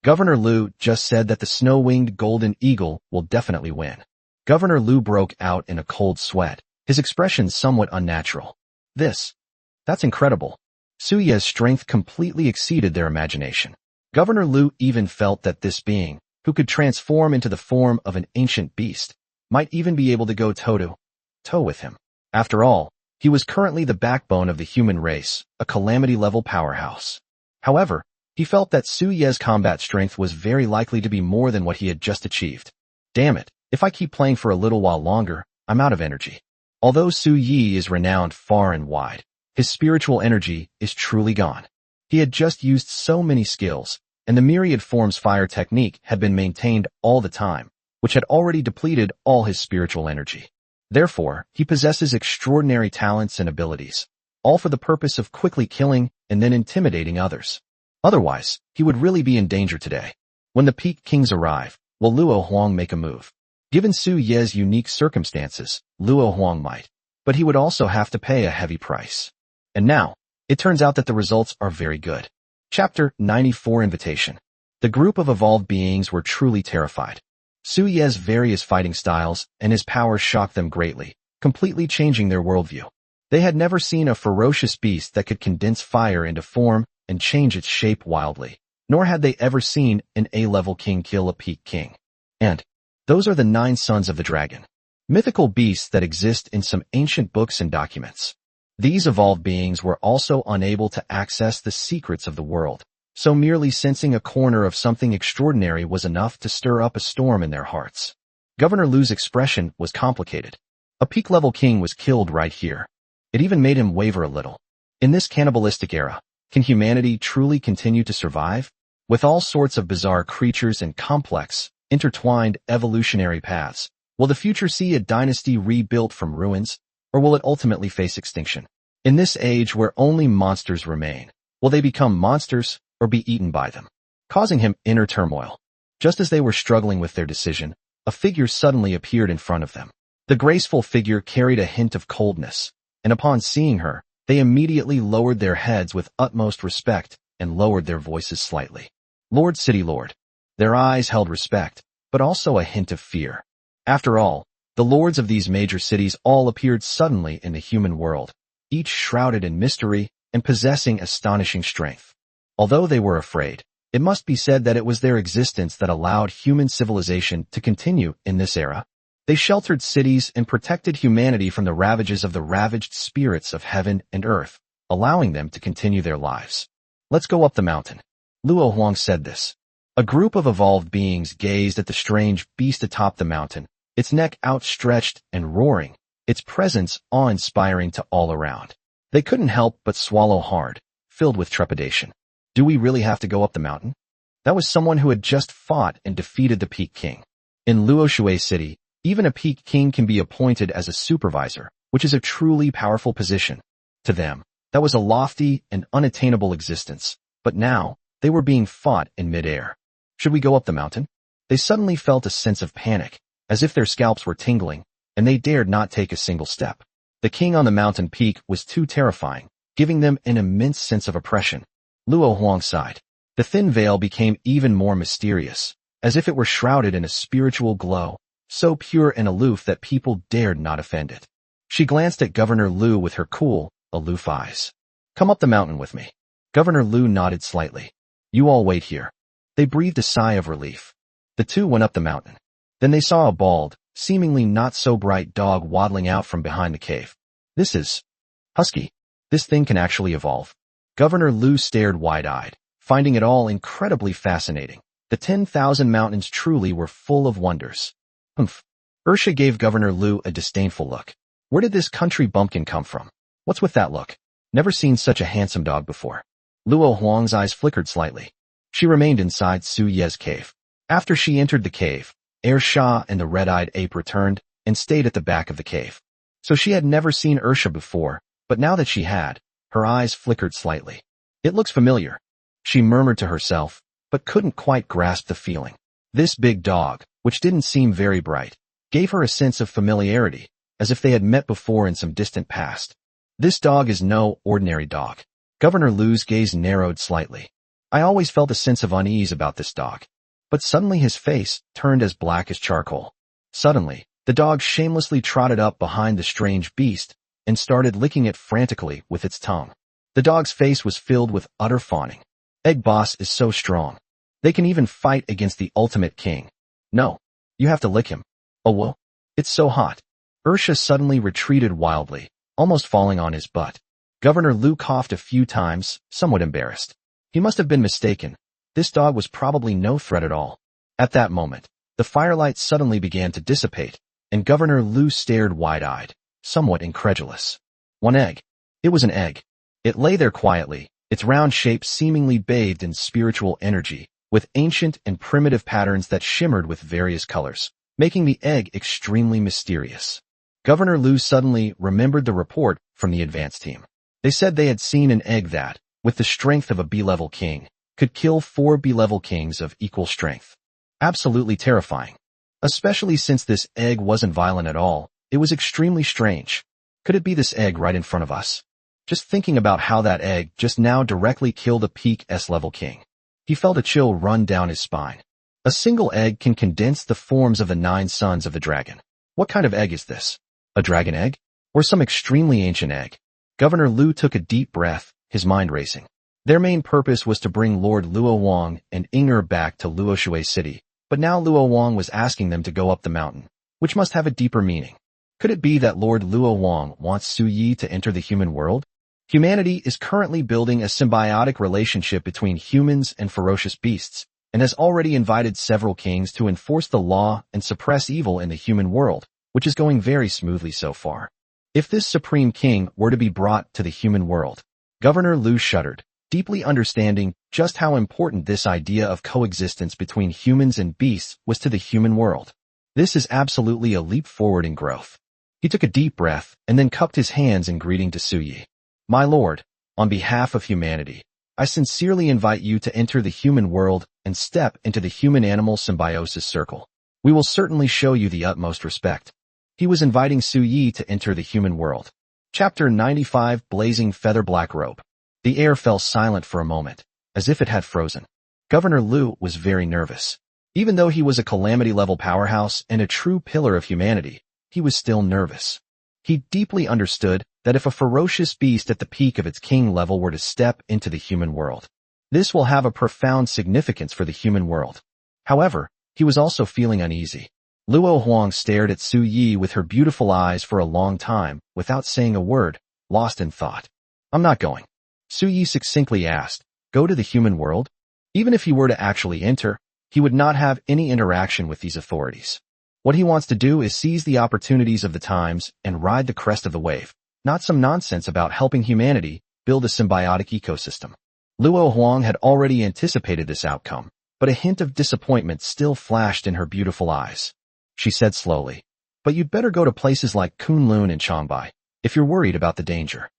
Governor Lu just said that the snow-winged golden eagle will definitely win. Governor Lu broke out in a cold sweat, his expression somewhat unnatural. That's incredible. Su Ye's strength completely exceeded their imagination. Governor Lu even felt that this being, who could transform into the form of an ancient beast, might even be able to go toe-to-toe with him. After all, he was currently the backbone of the human race, a calamity-level powerhouse. However, he felt that Su Ye's combat strength was very likely to be more than what he had just achieved. Damn it, if I keep playing for a little while longer, I'm out of energy. Although Su Yi is renowned far and wide, his spiritual energy is truly gone. He had just used so many skills, and the myriad forms fire technique had been maintained all the time, which had already depleted all his spiritual energy. Therefore, he possesses extraordinary talents and abilities, all for the purpose of quickly killing and then intimidating others. Otherwise, he would really be in danger today. When the Peak Kings arrive, will Luo Huang make a move? Given Su Ye's unique circumstances, Luo Huang might, but he would also have to pay a heavy price. And now, it turns out that the results are very good. Chapter 94 Invitation. The group of evolved beings were truly terrified. Su Ye's various fighting styles and his power shocked them greatly, completely changing their worldview. They had never seen a ferocious beast that could condense fire into form and change its shape wildly, nor had they ever seen an A-level king kill a peak king. And those are the 9 sons of the dragon, mythical beasts that exist in some ancient books and documents. These evolved beings were also unable to access the secrets of the world, so merely sensing a corner of something extraordinary was enough to stir up a storm in their hearts. Governor Lu's expression was complicated. A peak-level king was killed right here. It even made him waver a little. In this cannibalistic era, can humanity truly continue to survive? With all sorts of bizarre creatures and complex, intertwined evolutionary paths, will the future see a dynasty rebuilt from ruins, or will it ultimately face extinction? In this age where only monsters remain, will they become monsters or be eaten by them? Causing him inner turmoil. Just as they were struggling with their decision, a figure suddenly appeared in front of them. The graceful figure carried a hint of coldness, and upon seeing her, they immediately lowered their heads with utmost respect and lowered their voices slightly. Lord City Lord. Their eyes held respect, but also a hint of fear. After all, the lords of these major cities all appeared suddenly in the human world, each shrouded in mystery and possessing astonishing strength. Although they were afraid, it must be said that it was their existence that allowed human civilization to continue in this era. They sheltered cities and protected humanity from the ravages of the ravaged spirits of heaven and earth, allowing them to continue their lives. Let's go up the mountain. Luo Huang said this. A group of evolved beings gazed at the strange beast atop the mountain, its neck outstretched and roaring, its presence awe-inspiring to all around. They couldn't help but swallow hard, filled with trepidation. Do we really have to go up the mountain? That was someone who had just fought and defeated the Peak King. In Luoshui City, even a Peak King can be appointed as a supervisor, which is a truly powerful position. To them, that was a lofty and unattainable existence, but now, they were being fought in midair. Should we go up the mountain? They suddenly felt a sense of panic, as if their scalps were tingling, and they dared not take a single step. The king on the mountain peak was too terrifying, giving them an immense sense of oppression. Luo Huang sighed. The thin veil became even more mysterious, as if it were shrouded in a spiritual glow, so pure and aloof that people dared not offend it. She glanced at Governor Lu with her cool, aloof eyes. Come up the mountain with me. Governor Lu nodded slightly. You all wait here. They breathed a sigh of relief. The two went up the mountain. Then they saw a bald, seemingly not so bright dog waddling out from behind the cave. This is husky. This thing can actually evolve. Governor Lu stared wide-eyed, finding it all incredibly fascinating. The 10,000 mountains truly were full of wonders. Humph. Ursha gave Governor Lu a disdainful look. Where did this country bumpkin come from? What's with that look? Never seen such a handsome dog before. Luo Huang's eyes flickered slightly. She remained inside Su Ye's cave. After she entered the cave, Air Shah and the red-eyed ape returned and stayed at the back of the cave. So she had never seen Ursha before, but now that she had, her eyes flickered slightly. It looks familiar, she murmured to herself, but couldn't quite grasp the feeling. This big dog, which didn't seem very bright, gave her a sense of familiarity, as if they had met before in some distant past. This dog is no ordinary dog. Governor Lu's gaze narrowed slightly. I always felt a sense of unease about this dog. But suddenly his face turned as black as charcoal. Suddenly, the dog shamelessly trotted up behind the strange beast and started licking it frantically with its tongue. The dog's face was filled with utter fawning. Egg Boss is so strong. They can even fight against the ultimate king. No, you have to lick him. Oh whoa, it's so hot. Ursha suddenly retreated wildly, almost falling on his butt. Governor Lu coughed a few times, somewhat embarrassed. He must have been mistaken. This dog was probably no threat at all. At that moment, the firelight suddenly began to dissipate, and Governor Lu stared wide-eyed, somewhat incredulous. One egg. It was an egg. It lay there quietly, its round shape seemingly bathed in spiritual energy, with ancient and primitive patterns that shimmered with various colors, making the egg extremely mysterious. Governor Lu suddenly remembered the report from the advance team. They said they had seen an egg that, with the strength of a B-level king, could kill 4 B-level kings of equal strength. Absolutely terrifying. Especially since this egg wasn't violent at all, it was extremely strange. Could it be this egg right in front of us? Just thinking about how that egg just now directly killed a peak S-level king. He felt a chill run down his spine. A single egg can condense the forms of the 9 sons of the dragon. What kind of egg is this? A dragon egg? Or some extremely ancient egg? Governor Lu took a deep breath, his mind racing. Their main purpose was to bring Lord Luo Wang and Inger back to Luoshui City, but now Luo Wang was asking them to go up the mountain, which must have a deeper meaning. Could it be that Lord Luo Wang wants Su Yi to enter the human world? Humanity is currently building a symbiotic relationship between humans and ferocious beasts, and has already invited several kings to enforce the law and suppress evil in the human world, which is going very smoothly so far. If this supreme king were to be brought to the human world, Governor Lu shuddered, deeply understanding just how important this idea of coexistence between humans and beasts was to the human world. This is absolutely a leap forward in growth. He took a deep breath and then cupped his hands in greeting to Su Yi. My lord, on behalf of humanity, I sincerely invite you to enter the human world and step into the human-animal symbiosis circle. We will certainly show you the utmost respect. He was inviting Su Yi to enter the human world. Chapter 95 Blazing Feather Black Robe. The air fell silent for a moment, as if it had frozen. Governor Lu was very nervous. Even though he was a calamity-level powerhouse and a true pillar of humanity, he was still nervous. He deeply understood that if a ferocious beast at the peak of its king level were to step into the human world, this will have a profound significance for the human world. However, he was also feeling uneasy. Luo Huang stared at Su Yi with her beautiful eyes for a long time, without saying a word, lost in thought. I'm not going. Su Yi succinctly asked, go to the human world? Even if he were to actually enter, he would not have any interaction with these authorities. What he wants to do is seize the opportunities of the times and ride the crest of the wave, not some nonsense about helping humanity build a symbiotic ecosystem. Luo Huang had already anticipated this outcome, but a hint of disappointment still flashed in her beautiful eyes. She said slowly, but you'd better go to places like Kunlun and Changbai, if you're worried about the danger.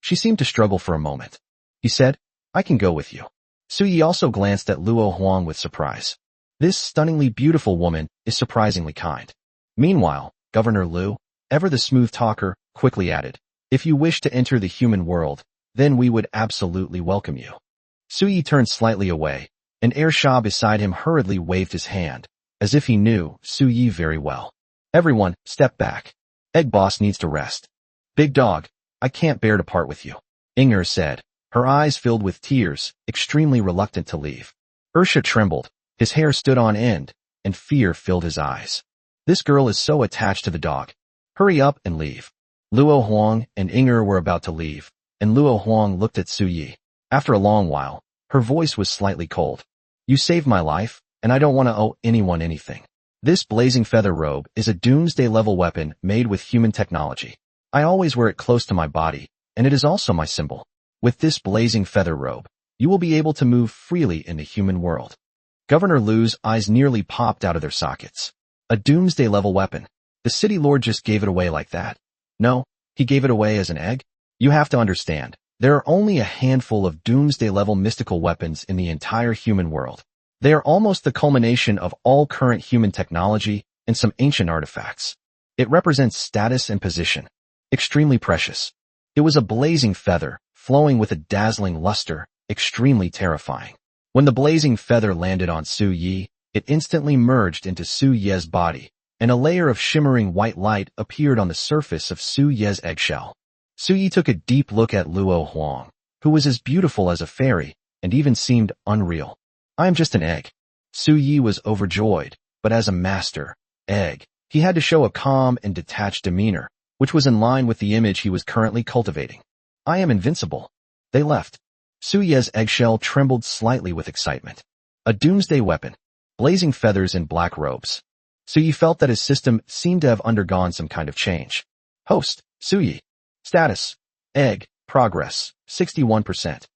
She seemed to struggle for a moment. He said, I can go with you. Su Yi also glanced at Luo Huang with surprise. This stunningly beautiful woman is surprisingly kind. Meanwhile, Governor Lu, ever the smooth talker, quickly added, if you wish to enter the human world, then we would absolutely welcome you. Su Yi turned slightly away, and Air Shah beside him hurriedly waved his hand, as if he knew Su Yi very well. Everyone, step back. Egg Boss needs to rest. Big dog, I can't bear to part with you, Inger said, her eyes filled with tears, extremely reluctant to leave. Ursha trembled, his hair stood on end, and fear filled his eyes. This girl is so attached to the dog. Hurry up and leave. Luo Huang and Inger were about to leave, and Luo Huang looked at Su Yi. After a long while, her voice was slightly cold. You saved my life, and I don't want to owe anyone anything. This blazing feather robe is a doomsday-level weapon made with human technology. I always wear it close to my body, and it is also my symbol. With this blazing feather robe, you will be able to move freely in the human world. Governor Lu's eyes nearly popped out of their sockets. A doomsday-level weapon. The city lord just gave it away like that. No, he gave it away as an egg. You have to understand, there are only a handful of doomsday-level mystical weapons in the entire human world. They are almost the culmination of all current human technology and some ancient artifacts. It represents status and position. Extremely precious. It was a blazing feather, flowing with a dazzling luster, extremely terrifying. When the blazing feather landed on Su Yi, it instantly merged into Su Ye's body, and a layer of shimmering white light appeared on the surface of Su Ye's eggshell. Su Yi took a deep look at Luo Huang, who was as beautiful as a fairy, and even seemed unreal. I am just an egg. Su Yi was overjoyed, but as a master egg, he had to show a calm and detached demeanor, which was in line with the image he was currently cultivating. I am invincible. They left. Su Ye's eggshell trembled slightly with excitement. A doomsday weapon. Blazing feathers and black robes. Su Yi felt that his system seemed to have undergone some kind of change. Host, Su Yi. Status, egg, progress, 61%.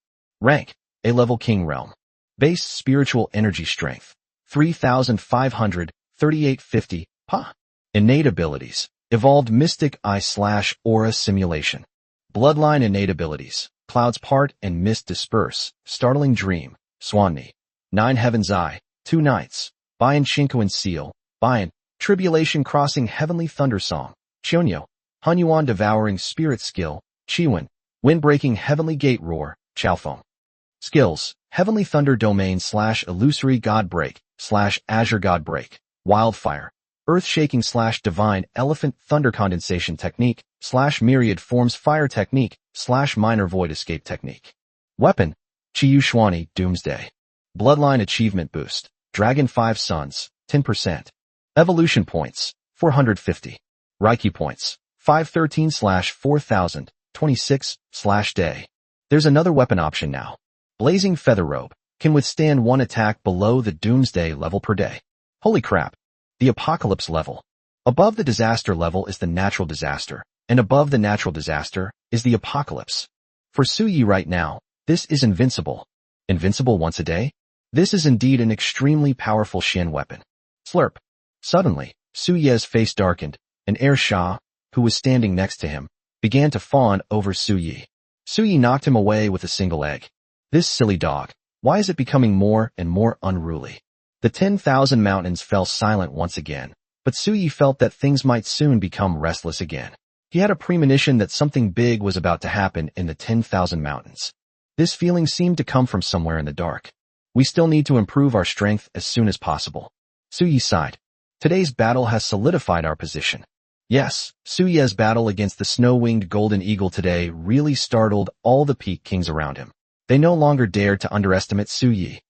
Rank, A-level king realm. Base spiritual energy strength, 3,500, 3850, Pa. Innate abilities, evolved mystic eye/aura simulation. Bloodline innate abilities, clouds part and mist disperse, startling dream, Swanni. 9 heaven's eye, 2 nights, Bayan Shinkoan seal, Bayan, tribulation crossing heavenly thunder song, Chionyo. Hunyuan devouring spirit skill, Chiwen. Wind-breaking heavenly gate roar, Chaofeng. Skills, heavenly thunder domain/illusory god break/azure god break, wildfire. Earth-shaking/divine elephant thunder condensation technique/myriad forms fire technique/minor void escape technique. Weapon, Chiyu Xuani Doomsday. Bloodline achievement boost, Dragon 5 Suns, 10%. Evolution points, 450. Reiki points, 513/4000, 26/day. There's another weapon option now. Blazing feather robe, can withstand 1 attack below the doomsday level per day. Holy crap. The apocalypse level. Above the disaster level is the natural disaster, and above the natural disaster is the apocalypse. For Su Yi right now, this is invincible. Invincible once a day? This is indeed an extremely powerful Shen weapon. Slurp. Suddenly, Su Ye's face darkened, and Air Shah, who was standing next to him, began to fawn over Su Yi. Su Yi knocked him away with a single egg. This silly dog, why is it becoming more and more unruly? The 10,000 mountains fell silent once again, but Su Yi felt that things might soon become restless again. He had a premonition that something big was about to happen in the 10,000 mountains. This feeling seemed to come from somewhere in the dark. We still need to improve our strength as soon as possible. Su Yi sighed. Today's battle has solidified our position. Yes, Su Ye's battle against the snow-winged golden eagle today really startled all the peak kings around him. They no longer dared to underestimate Su Yi.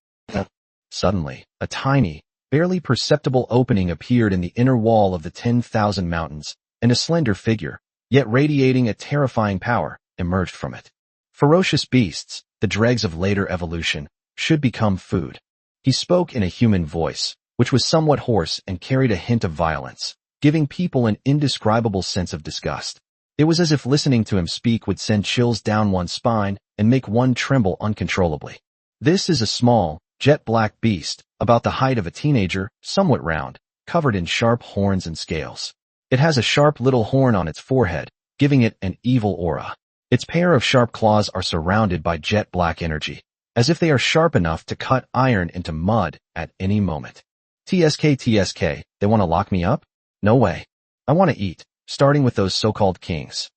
Suddenly, a tiny, barely perceptible opening appeared in the inner wall of the 10,000 mountains, and a slender figure, yet radiating a terrifying power, emerged from it. Ferocious beasts, the dregs of later evolution, should become food. He spoke in a human voice, which was somewhat hoarse and carried a hint of violence, giving people an indescribable sense of disgust. It was as if listening to him speak would send chills down one's spine and make one tremble uncontrollably. This is a small, jet-black beast, about the height of a teenager, somewhat round, covered in sharp horns and scales. It has a sharp little horn on its forehead, giving it an evil aura. Its pair of sharp claws are surrounded by jet-black energy, as if they are sharp enough to cut iron into mud at any moment. TSK, they want to lock me up? No way. I want to eat, starting with those so-called kings.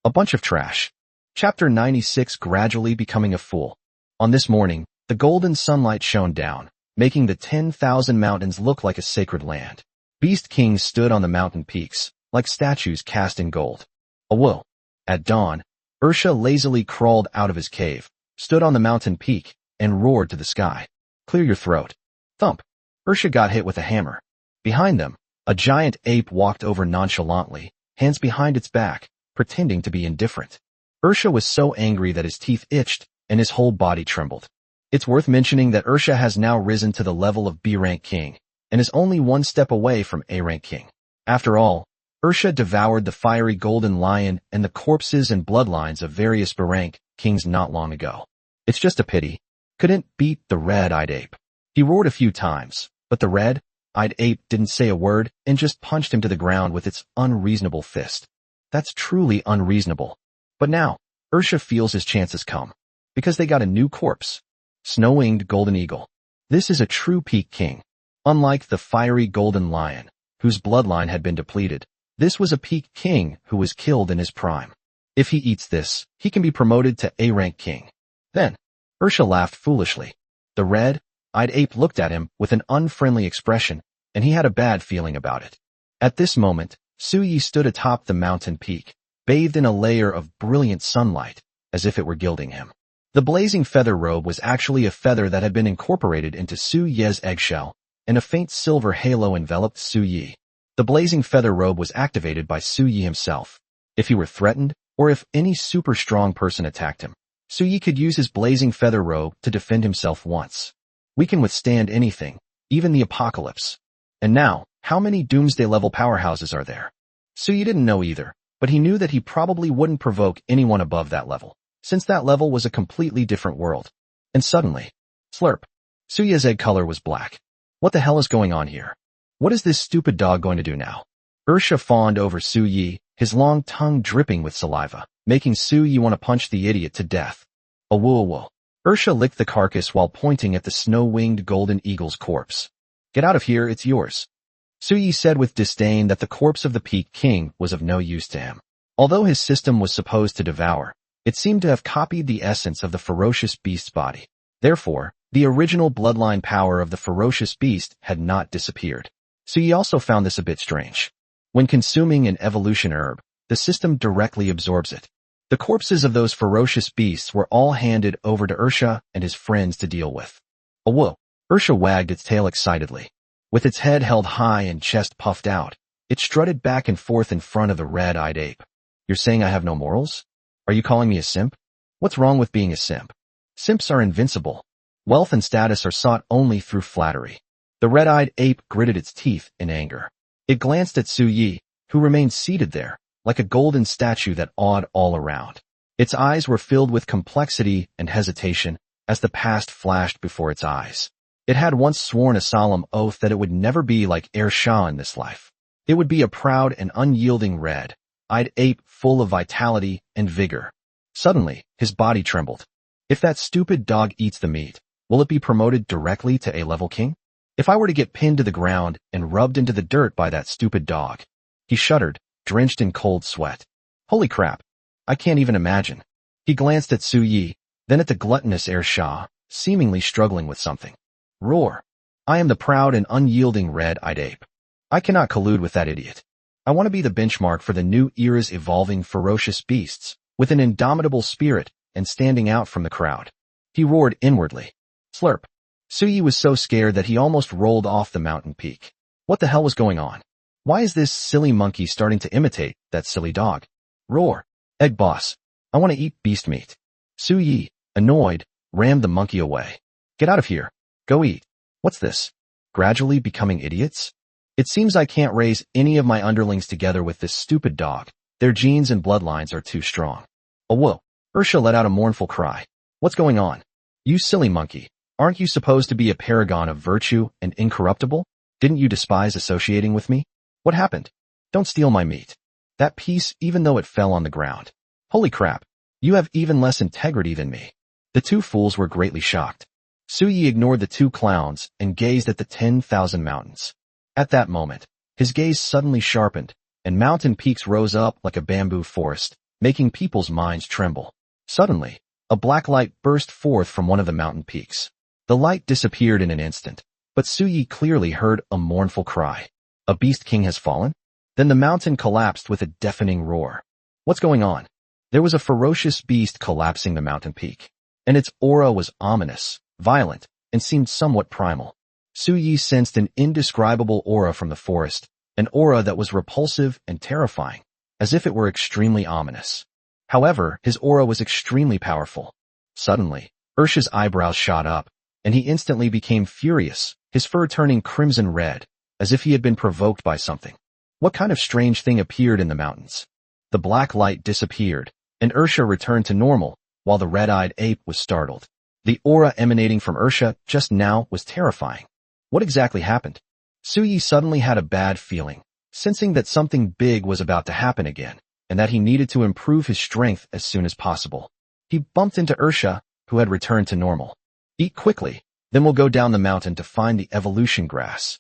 A bunch of trash. Chapter 96 Gradually Becoming a Fool. On this morning, the golden sunlight shone down, making the 10,000 mountains look like a sacred land. Beast kings stood on the mountain peaks, like statues cast in gold. Awoo. At dawn, Ursha lazily crawled out of his cave, stood on the mountain peak, and roared to the sky. Clear your throat. Thump. Ursha got hit with a hammer. Behind them, a giant ape walked over nonchalantly, hands behind its back, pretending to be indifferent. Ursha was so angry that his teeth itched, and his whole body trembled. It's worth mentioning that Ursha has now risen to the level of B-rank king, and is only one step away from A-rank king. After all, Ursha devoured the fiery golden lion and the corpses and bloodlines of various B-rank kings not long ago. It's just a pity. Couldn't beat the red-eyed ape. He roared a few times, but the red-eyed ape didn't say a word and just punched him to the ground with its unreasonable fist. That's truly unreasonable. But now, Ursha feels his chance has come. Because they got a new corpse. Snow-winged golden eagle. This is a true peak king. Unlike the fiery golden lion, whose bloodline had been depleted, this was a peak king who was killed in his prime. If he eats this, he can be promoted to A-rank king. Then, Ursha laughed foolishly. The red-eyed ape looked at him with an unfriendly expression, and he had a bad feeling about it. At this moment, Suyi stood atop the mountain peak, bathed in a layer of brilliant sunlight, as if it were gilding him. The blazing feather robe was actually a feather that had been incorporated into Su Ye's eggshell, and a faint silver halo enveloped Su Yi. The blazing feather robe was activated by Su Yi himself. If he were threatened, or if any super strong person attacked him, Su Yi could use his blazing feather robe to defend himself once. We can withstand anything, even the apocalypse. And now, how many doomsday-level powerhouses are there? Su Yi didn't know either, but he knew that he probably wouldn't provoke anyone above that level, since that level was a completely different world. And suddenly, slurp, Su Yi's egg color was black. What the hell is going on here? What is this stupid dog going to do now? Ursha fawned over Su Yi, his long tongue dripping with saliva, making Su Yi want to punch the idiot to death. A woo-woo. Ursha licked the carcass while pointing at the snow-winged golden eagle's corpse. Get out of here, it's yours. Su Yi said with disdain that the corpse of the peak king was of no use to him. Although his system was supposed to devour, it seemed to have copied the essence of the ferocious beast's body. Therefore, the original bloodline power of the ferocious beast had not disappeared. Su Yi also found this a bit strange. When consuming an evolution herb, the system directly absorbs it. The corpses of those ferocious beasts were all handed over to Ursha and his friends to deal with. A whoa. Ursha wagged its tail excitedly. With its head held high and chest puffed out, it strutted back and forth in front of the red-eyed ape. You're saying I have no morals? Are you calling me a simp? What's wrong with being a simp? Simps are invincible. Wealth and status are sought only through flattery. The red-eyed ape gritted its teeth in anger. It glanced at Su Yi, who remained seated there, like a golden statue that awed all around. Its eyes were filled with complexity and hesitation as the past flashed before its eyes. It had once sworn a solemn oath that it would never be like Shah in this life. It would be a proud and unyielding red-eyed ape full of vitality and vigor. Suddenly, his body trembled. If that stupid dog eats the meat, will it be promoted directly to A-level king? If I were to get pinned to the ground and rubbed into the dirt by that stupid dog? He shuddered, drenched in cold sweat. Holy crap. I can't even imagine. He glanced at Su Yi, then at the gluttonous Shah, seemingly struggling with something. Roar. I am the proud and unyielding red-eyed ape. I cannot collude with that idiot. I want to be the benchmark for the new era's evolving ferocious beasts, with an indomitable spirit and standing out from the crowd. He roared inwardly. Slurp. Su Yi was so scared that he almost rolled off the mountain peak. What the hell was going on? Why is this silly monkey starting to imitate that silly dog? Roar. Egg boss. I want to eat beast meat. Su Yi, annoyed, rammed the monkey away. Get out of here. Go eat. What's this? Gradually becoming idiots? It seems I can't raise any of my underlings together with this stupid dog. Their genes and bloodlines are too strong. Oh whoa. Ursha let out a mournful cry. What's going on? You silly monkey. Aren't you supposed to be a paragon of virtue and incorruptible? Didn't you despise associating with me? What happened? Don't steal my meat. That piece, even though it fell on the ground. Holy crap. You have even less integrity than me. The two fools were greatly shocked. Su Yi ignored the two clowns and gazed at the 10,000 mountains. At that moment, his gaze suddenly sharpened, and mountain peaks rose up like a bamboo forest, making people's minds tremble. Suddenly, a black light burst forth from one of the mountain peaks. The light disappeared in an instant, but Su Yi clearly heard a mournful cry. A beast king has fallen? Then the mountain collapsed with a deafening roar. What's going on? There was a ferocious beast collapsing the mountain peak, and its aura was ominous, violent, and seemed somewhat primal. Su Yi sensed an indescribable aura from the forest, an aura that was repulsive and terrifying, as if it were extremely ominous. However, his aura was extremely powerful. Suddenly, Ursha's eyebrows shot up, and he instantly became furious, his fur turning crimson red, as if he had been provoked by something. What kind of strange thing appeared in the mountains? The black light disappeared, and Ursha returned to normal, while the red-eyed ape was startled. The aura emanating from Ursha just now was terrifying. What exactly happened? Suyi suddenly had a bad feeling, sensing that something big was about to happen again, and that he needed to improve his strength as soon as possible. He bumped into Ursha, who had returned to normal. Eat quickly, then we'll go down the mountain to find the evolution grass.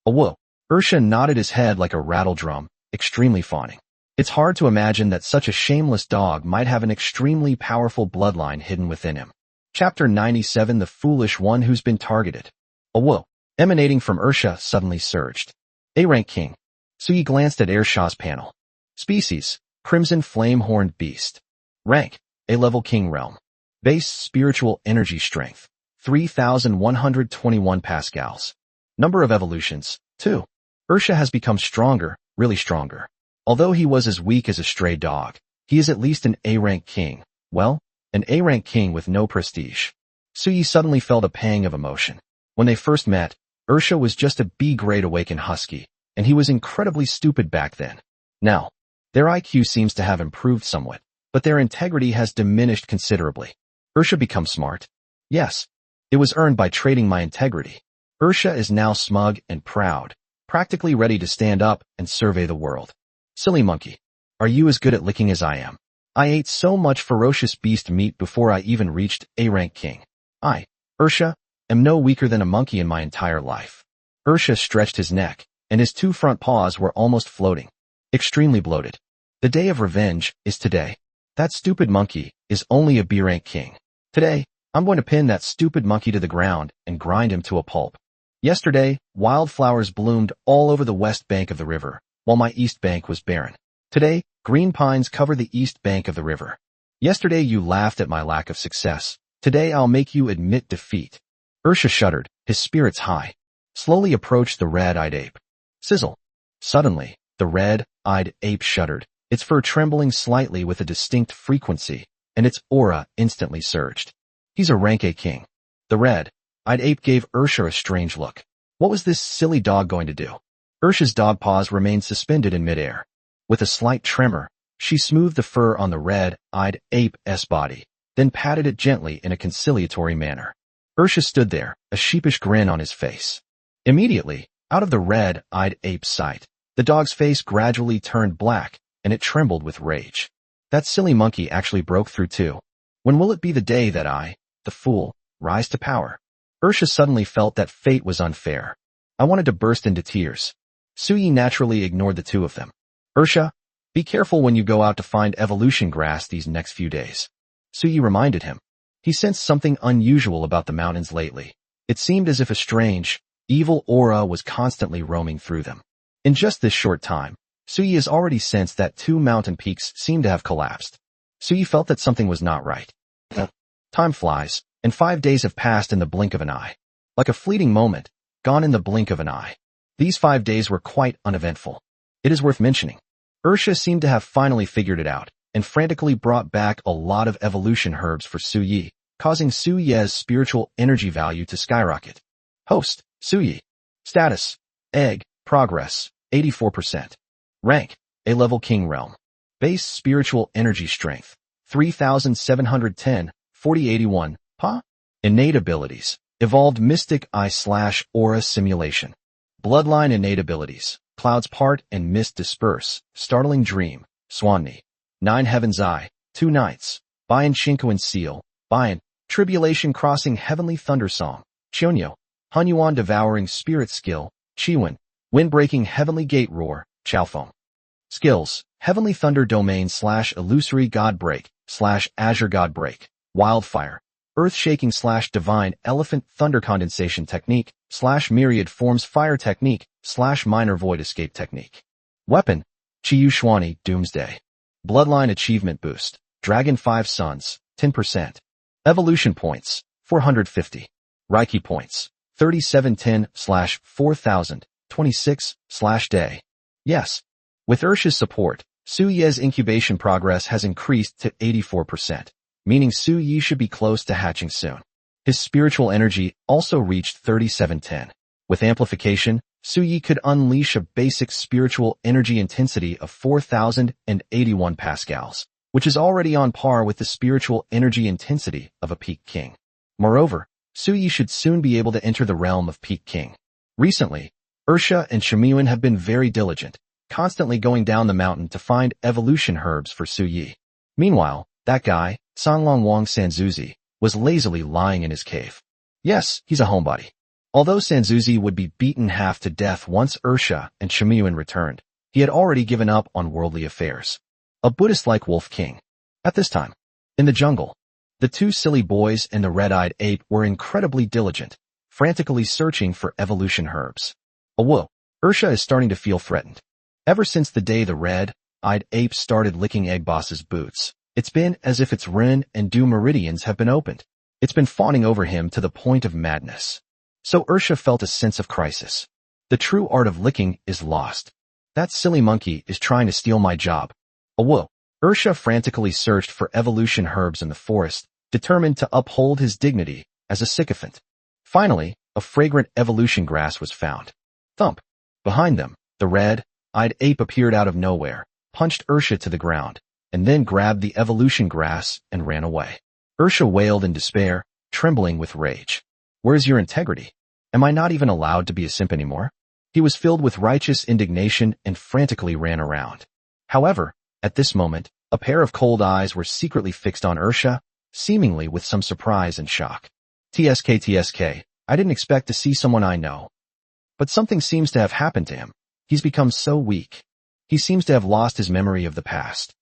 Whoa! Ursha nodded his head like a rattle drum, extremely fawning. It's hard to imagine that such a shameless dog might have an extremely powerful bloodline hidden within him. Chapter 97 The Foolish One Who's Been Targeted. Whoa! Emanating from Ursha suddenly surged. A-rank king. Suyi glanced at Ursha's panel. Species: Crimson Flame-Horned Beast. Rank: A-level king realm. Base spiritual energy strength: 3,121 pascals. Number of evolutions: 2. Ursha has become stronger, really stronger. Although he was as weak as a stray dog, he is at least an A-rank king. Well, an A-rank king with no prestige. Suyi suddenly felt a pang of emotion. When they first met, Ursha was just a B-grade awakened husky, and he was incredibly stupid back then. Now, their IQ seems to have improved somewhat, but their integrity has diminished considerably. Ursha becomes smart? Yes. It was earned by trading my integrity. Ursha is now smug and proud, practically ready to stand up and survey the world. Silly monkey. Are you as good at licking as I am? I ate so much ferocious beast meat before I even reached A-rank king. I, Ursha, am no weaker than a monkey in my entire life. Ursha stretched his neck, and his 2 front paws were almost floating. Extremely bloated. The day of revenge is today. That stupid monkey is only a B-rank king. Today, I'm going to pin that stupid monkey to the ground and grind him to a pulp. Yesterday, wildflowers bloomed all over the west bank of the river, while my east bank was barren. Today, green pines cover the east bank of the river. Yesterday you laughed at my lack of success. Today I'll make you admit defeat. Ursha shuddered, his spirits high. Slowly approached the red-eyed ape. Sizzle. Suddenly, the red-eyed ape shuddered, its fur trembling slightly with a distinct frequency, and its aura instantly surged. He's a rank A king. The red-eyed ape gave Ursha a strange look. What was this silly dog going to do? Ursha's dog paws remained suspended in midair. With a slight tremor, she smoothed the fur on the red-eyed ape's body, then patted it gently in a conciliatory manner. Ursha stood there, a sheepish grin on his face. Immediately, out of the red-eyed ape's sight, the dog's face gradually turned black, and it trembled with rage. That silly monkey actually broke through too. When will it be the day that I, the fool, rise to power? Ursha suddenly felt that fate was unfair. I wanted to burst into tears. Suyi naturally ignored the two of them. Ursha, be careful when you go out to find evolution grass these next few days. Suyi reminded him. He sensed something unusual about the mountains lately. It seemed as if a strange, evil aura was constantly roaming through them. In just this short time, Suyi has already sensed that 2 mountain peaks seemed to have collapsed. Suyi felt that something was not right. Time flies, and 5 days have passed in the blink of an eye. Like a fleeting moment, gone in the blink of an eye. These 5 days were quite uneventful. It is worth mentioning. Ursha seemed to have finally figured it out, and frantically brought back a lot of evolution herbs for Suyi, causing Suyi's spiritual energy value to skyrocket. Host, Suyi. Status, Egg, Progress, 84%. Rank, A-level king realm. Base spiritual energy strength, 3,710, 4081, Pa? Innate abilities, evolved mystic eye/aura simulation. Bloodline innate abilities, clouds part and mist disperse, startling dream, Swanni. 9 heaven's eye, 2 nights, Bayan Shinkoan seal, Bayan, tribulation crossing heavenly thunder song, Chonyo. Hunyuan devouring spirit skill, Chiwen. Wind-breaking heavenly gate roar, Chalfong. Skills, heavenly thunder domain / illusory god break / azure god break, wildfire. Earth-shaking / divine elephant thunder condensation technique / myriad forms fire technique / minor void escape technique. Weapon, Chiyu Shwani Doomsday. Bloodline achievement boost, Dragon 5 Suns, 10%. Evolution points, 450. Reiki points, 3710/4026/day. Yes. With Ursha's support, Suyi's incubation progress has increased to 84%. meaning Su Yi should be close to hatching soon. His spiritual energy also reached 3710. With amplification, Su Yi could unleash a basic spiritual energy intensity of 4081 pascals, which is already on par with the spiritual energy intensity of a peak king. Moreover, Su Yi should soon be able to enter the realm of peak king. Recently, Ursha and Shimyuan have been very diligent, constantly going down the mountain to find evolution herbs for Su Yi. Meanwhile, that guy, Sanlong Wang Sanzuzi, was lazily lying in his cave. Yes, he's a homebody. Although Sanzuzi would be beaten half to death once Ursha and Shimyuan returned, he had already given up on worldly affairs. A Buddhist-like wolf king. At this time, in the jungle, the two silly boys and the red-eyed ape were incredibly diligent, frantically searching for evolution herbs. Oh whoa, Ursha is starting to feel threatened. Ever since the day the red-eyed ape started licking Egg Boss's boots, it's been as if its Ren and Du meridians have been opened. It's been fawning over him to the point of madness. So Ursha felt a sense of crisis. The true art of licking is lost. That silly monkey is trying to steal my job. Oh whoa. Ursha frantically searched for evolution herbs in the forest, determined to uphold his dignity as a sycophant. Finally, a fragrant evolution grass was found. Thump. Behind them, the red-eyed ape appeared out of nowhere, punched Ursha to the ground, and then grabbed the evolution grass and ran away. Ursha wailed in despair, trembling with rage. Where's your integrity? Am I not even allowed to be a simp anymore? He was filled with righteous indignation and frantically ran around. However, at this moment, a pair of cold eyes were secretly fixed on Ursha, seemingly with some surprise and shock. TSK, I didn't expect to see someone I know. But something seems to have happened to him. He's become so weak. He seems to have lost his memory of the past.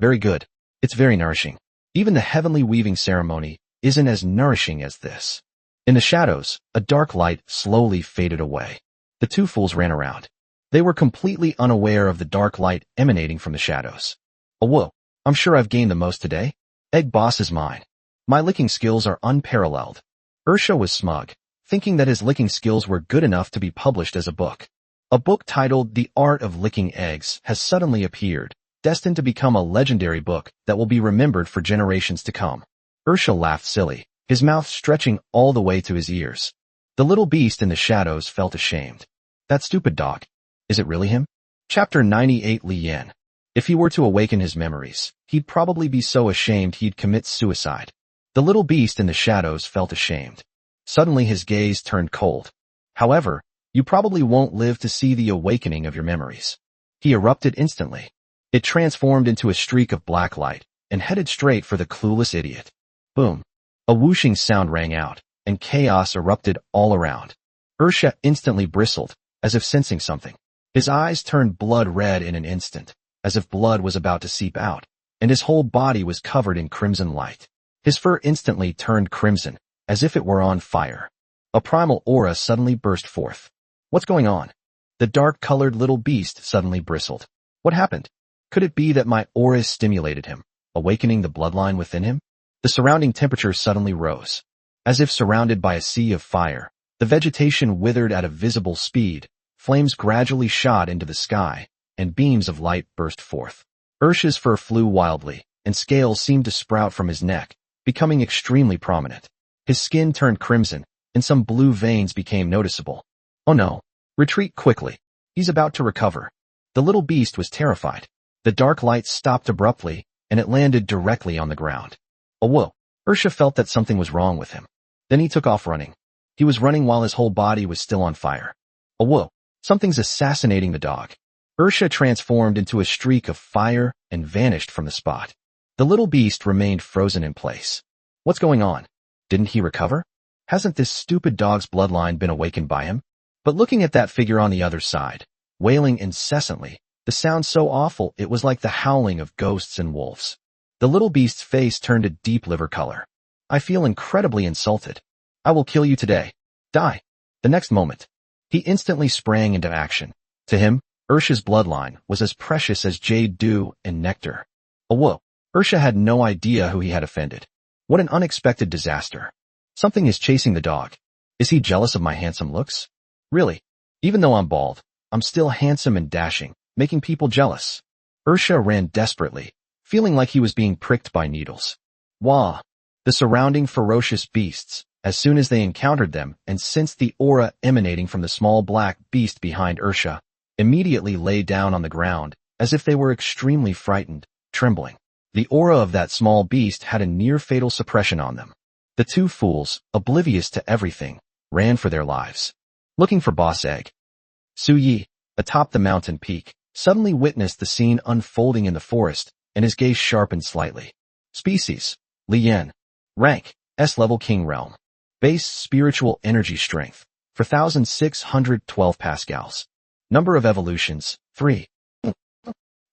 Very good. It's very nourishing. Even the heavenly weaving ceremony isn't as nourishing as this. In the shadows, a dark light slowly faded away. The two fools ran around. They were completely unaware of the dark light emanating from the shadows. Oh whoa, I'm sure I've gained the most today. Egg Boss is mine. My licking skills are unparalleled. Ursha was smug, thinking that his licking skills were good enough to be published as a book. A book titled The Art of Licking Eggs has suddenly appeared, destined to become a legendary book that will be remembered for generations to come. Ursha laughed silly, his mouth stretching all the way to his ears. The little beast in the shadows felt ashamed. That stupid dog. Is it really him? Chapter 98 Li Yan. If he were to awaken his memories, he'd probably be so ashamed he'd commit suicide. The little beast in the shadows felt ashamed. Suddenly his gaze turned cold. However, you probably won't live to see the awakening of your memories. He erupted instantly. It transformed into a streak of black light and headed straight for the clueless idiot. Boom. A whooshing sound rang out, and chaos erupted all around. Ursha instantly bristled, as if sensing something. His eyes turned blood red in an instant, as if blood was about to seep out, and his whole body was covered in crimson light. His fur instantly turned crimson, as if it were on fire. A primal aura suddenly burst forth. What's going on? The dark-colored little beast suddenly bristled. What happened? Could it be that my aura stimulated him, awakening the bloodline within him? The surrounding temperature suddenly rose. As if surrounded by a sea of fire, the vegetation withered at a visible speed, flames gradually shot into the sky, and beams of light burst forth. Ursha's fur flew wildly, and scales seemed to sprout from his neck, becoming extremely prominent. His skin turned crimson, and some blue veins became noticeable. Oh no! Retreat quickly. He's about to recover. The little beast was terrified. The dark light stopped abruptly, and it landed directly on the ground. Oh whoa! Ursha felt that something was wrong with him. Then he took off running. He was running while his whole body was still on fire. Oh whoa! Something's assassinating the dog. Ursha transformed into a streak of fire and vanished from the spot. The little beast remained frozen in place. What's going on? Didn't he recover? Hasn't this stupid dog's bloodline been awakened by him? But looking at that figure on the other side, wailing incessantly, the sound so awful it was like the howling of ghosts and wolves. The little beast's face turned a deep liver color. I feel incredibly insulted. I will kill you today. Die. The next moment, he instantly sprang into action. To him, Ursha's bloodline was as precious as jade dew and nectar. Oh whoa! Ursha had no idea who he had offended. What an unexpected disaster. Something is chasing the dog. Is he jealous of my handsome looks? Really? Even though I'm bald, I'm still handsome and dashing, making people jealous. Ursha ran desperately, feeling like he was being pricked by needles. Wah! The surrounding ferocious beasts, as soon as they encountered them and sensed the aura emanating from the small black beast behind Ursha, immediately lay down on the ground, as if they were extremely frightened, trembling. The aura of that small beast had a near-fatal suppression on them. The two fools, oblivious to everything, ran for their lives, looking for Boss Egg. Su Yi, atop the mountain peak, suddenly witnessed the scene unfolding in the forest, and his gaze sharpened slightly. Species: Lian. Rank: S-Level King Realm. Base Spiritual Energy Strength: 4612 Pascals. Number of evolutions: 3.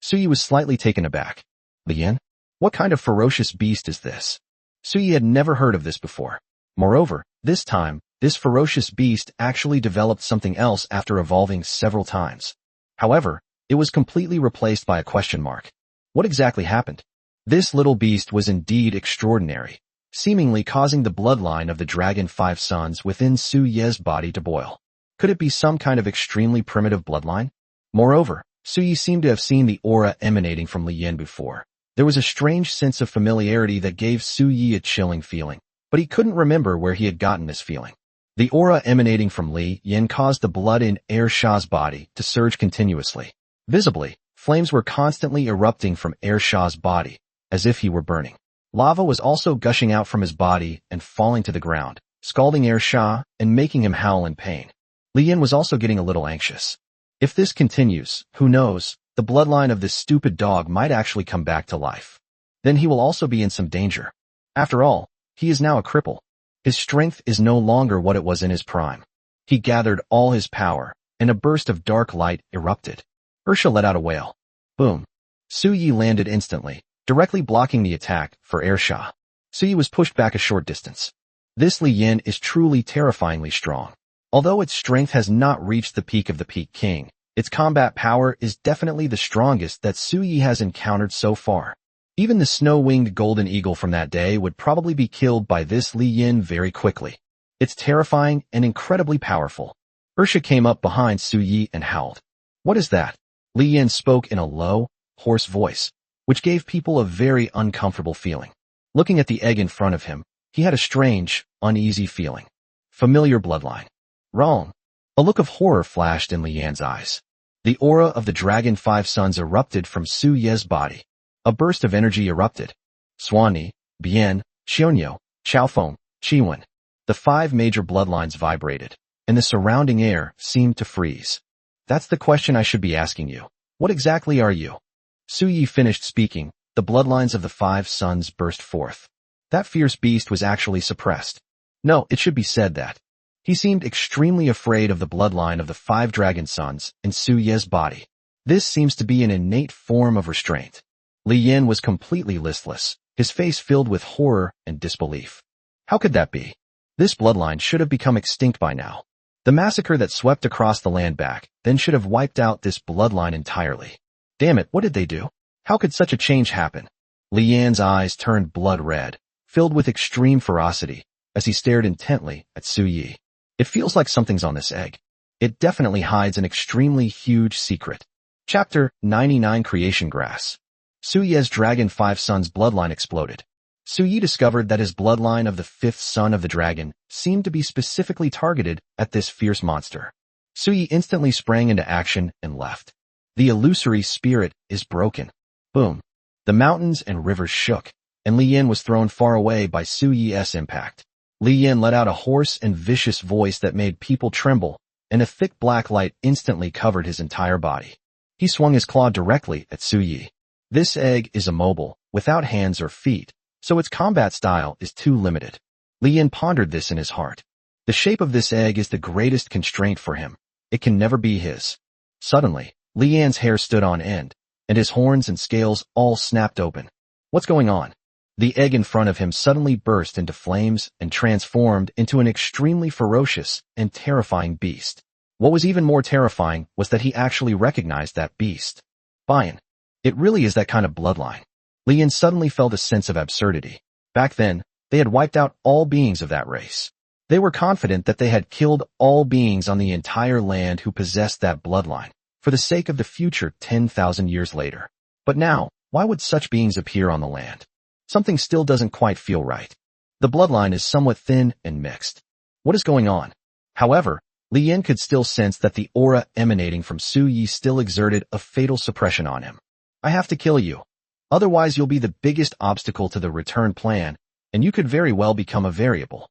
Su Yi was slightly taken aback. Lian? What kind of ferocious beast is this? Su Yi had never heard of this before. Moreover, this time, this ferocious beast actually developed something else after evolving several times. However, it was completely replaced by a question mark. What exactly happened? This little beast was indeed extraordinary, seemingly causing the bloodline of the Dragon 5 Sons within Su Ye's body to boil. Could it be some kind of extremely primitive bloodline? Moreover, Su Yi seemed to have seen the aura emanating from Li Yin before. There was a strange sense of familiarity that gave Su Yi a chilling feeling, but he couldn't remember where he had gotten this feeling. The aura emanating from Li Yin caused the blood in Er Shah's body to surge continuously. Visibly, flames were constantly erupting from Er Shah's body, as if he were burning. Lava was also gushing out from his body and falling to the ground, scalding Er Shah and making him howl in pain. Li Yin was also getting a little anxious. If this continues, who knows, the bloodline of this stupid dog might actually come back to life. Then he will also be in some danger. After all, he is now a cripple. His strength is no longer what it was in his prime. He gathered all his power, and a burst of dark light erupted. Ursha let out a wail. Boom. Su Yi landed instantly, directly blocking the attack for Er Shah. Su Yi was pushed back a short distance. This Li Yin is truly terrifyingly strong. Although its strength has not reached the peak of the Peak King, its combat power is definitely the strongest that Su Yi has encountered so far. Even the snow-winged golden eagle from that day would probably be killed by this Li Yin very quickly. It's terrifying and incredibly powerful. Ursha came up behind Su Yi and howled. What is that? Li Yin spoke in a low, hoarse voice, which gave people a very uncomfortable feeling. Looking at the egg in front of him, he had a strange, uneasy feeling. Familiar bloodline. Wrong. A look of horror flashed in Li Yan's eyes. The aura of the Dragon 5 Sons erupted from Su Ye's body. A burst of energy erupted. Suani, Bian, Xionyou, Xiaofeng, Qiwen. The 5 major bloodlines vibrated, and the surrounding air seemed to freeze. That's the question I should be asking you. What exactly are you? Su Yi finished speaking, the bloodlines of the 5 Sons burst forth. That fierce beast was actually suppressed. No, it should be said that. He seemed extremely afraid of the bloodline of the 5 Dragon Sons in Su Ye's body. This seems to be an innate form of restraint. Li Yin was completely listless, his face filled with horror and disbelief. How could that be? This bloodline should have become extinct by now. The massacre that swept across the land back then should have wiped out this bloodline entirely. Damn it, what did they do? How could such a change happen? Li Yan's eyes turned blood red, filled with extreme ferocity, as he stared intently at Su Yi. It feels like something's on this egg. It definitely hides an extremely huge secret. Chapter 99 Creation Grass. Su Ye's Dragon 5 Sons bloodline exploded. Su Yi discovered that his bloodline of the 5th son of the dragon seemed to be specifically targeted at this fierce monster. Su Yi instantly sprang into action and left. The illusory spirit is broken. Boom. The mountains and rivers shook, and Li Yin was thrown far away by Su Yi's impact. Li Yin let out a hoarse and vicious voice that made people tremble, and a thick black light instantly covered his entire body. He swung his claw directly at Su Yi. This egg is immobile, without hands or feet, so its combat style is too limited. Li Yin pondered this in his heart. The shape of this egg is the greatest constraint for him. It can never be his. Suddenly, Li Yan's hair stood on end, and his horns and scales all snapped open. What's going on? The egg in front of him suddenly burst into flames and transformed into an extremely ferocious and terrifying beast. What was even more terrifying was that he actually recognized that beast. Bian. It really is that kind of bloodline. Li Yin suddenly felt a sense of absurdity. Back then, they had wiped out all beings of that race. They were confident that they had killed all beings on the entire land who possessed that bloodline, for the sake of the future 10,000 years later. But now, why would such beings appear on the land? Something still doesn't quite feel right. The bloodline is somewhat thin and mixed. What is going on? However, Li Yin could still sense that the aura emanating from Su Yi still exerted a fatal suppression on him. I have to kill you. Otherwise you'll be the biggest obstacle to the return plan, and you could very well become a variable.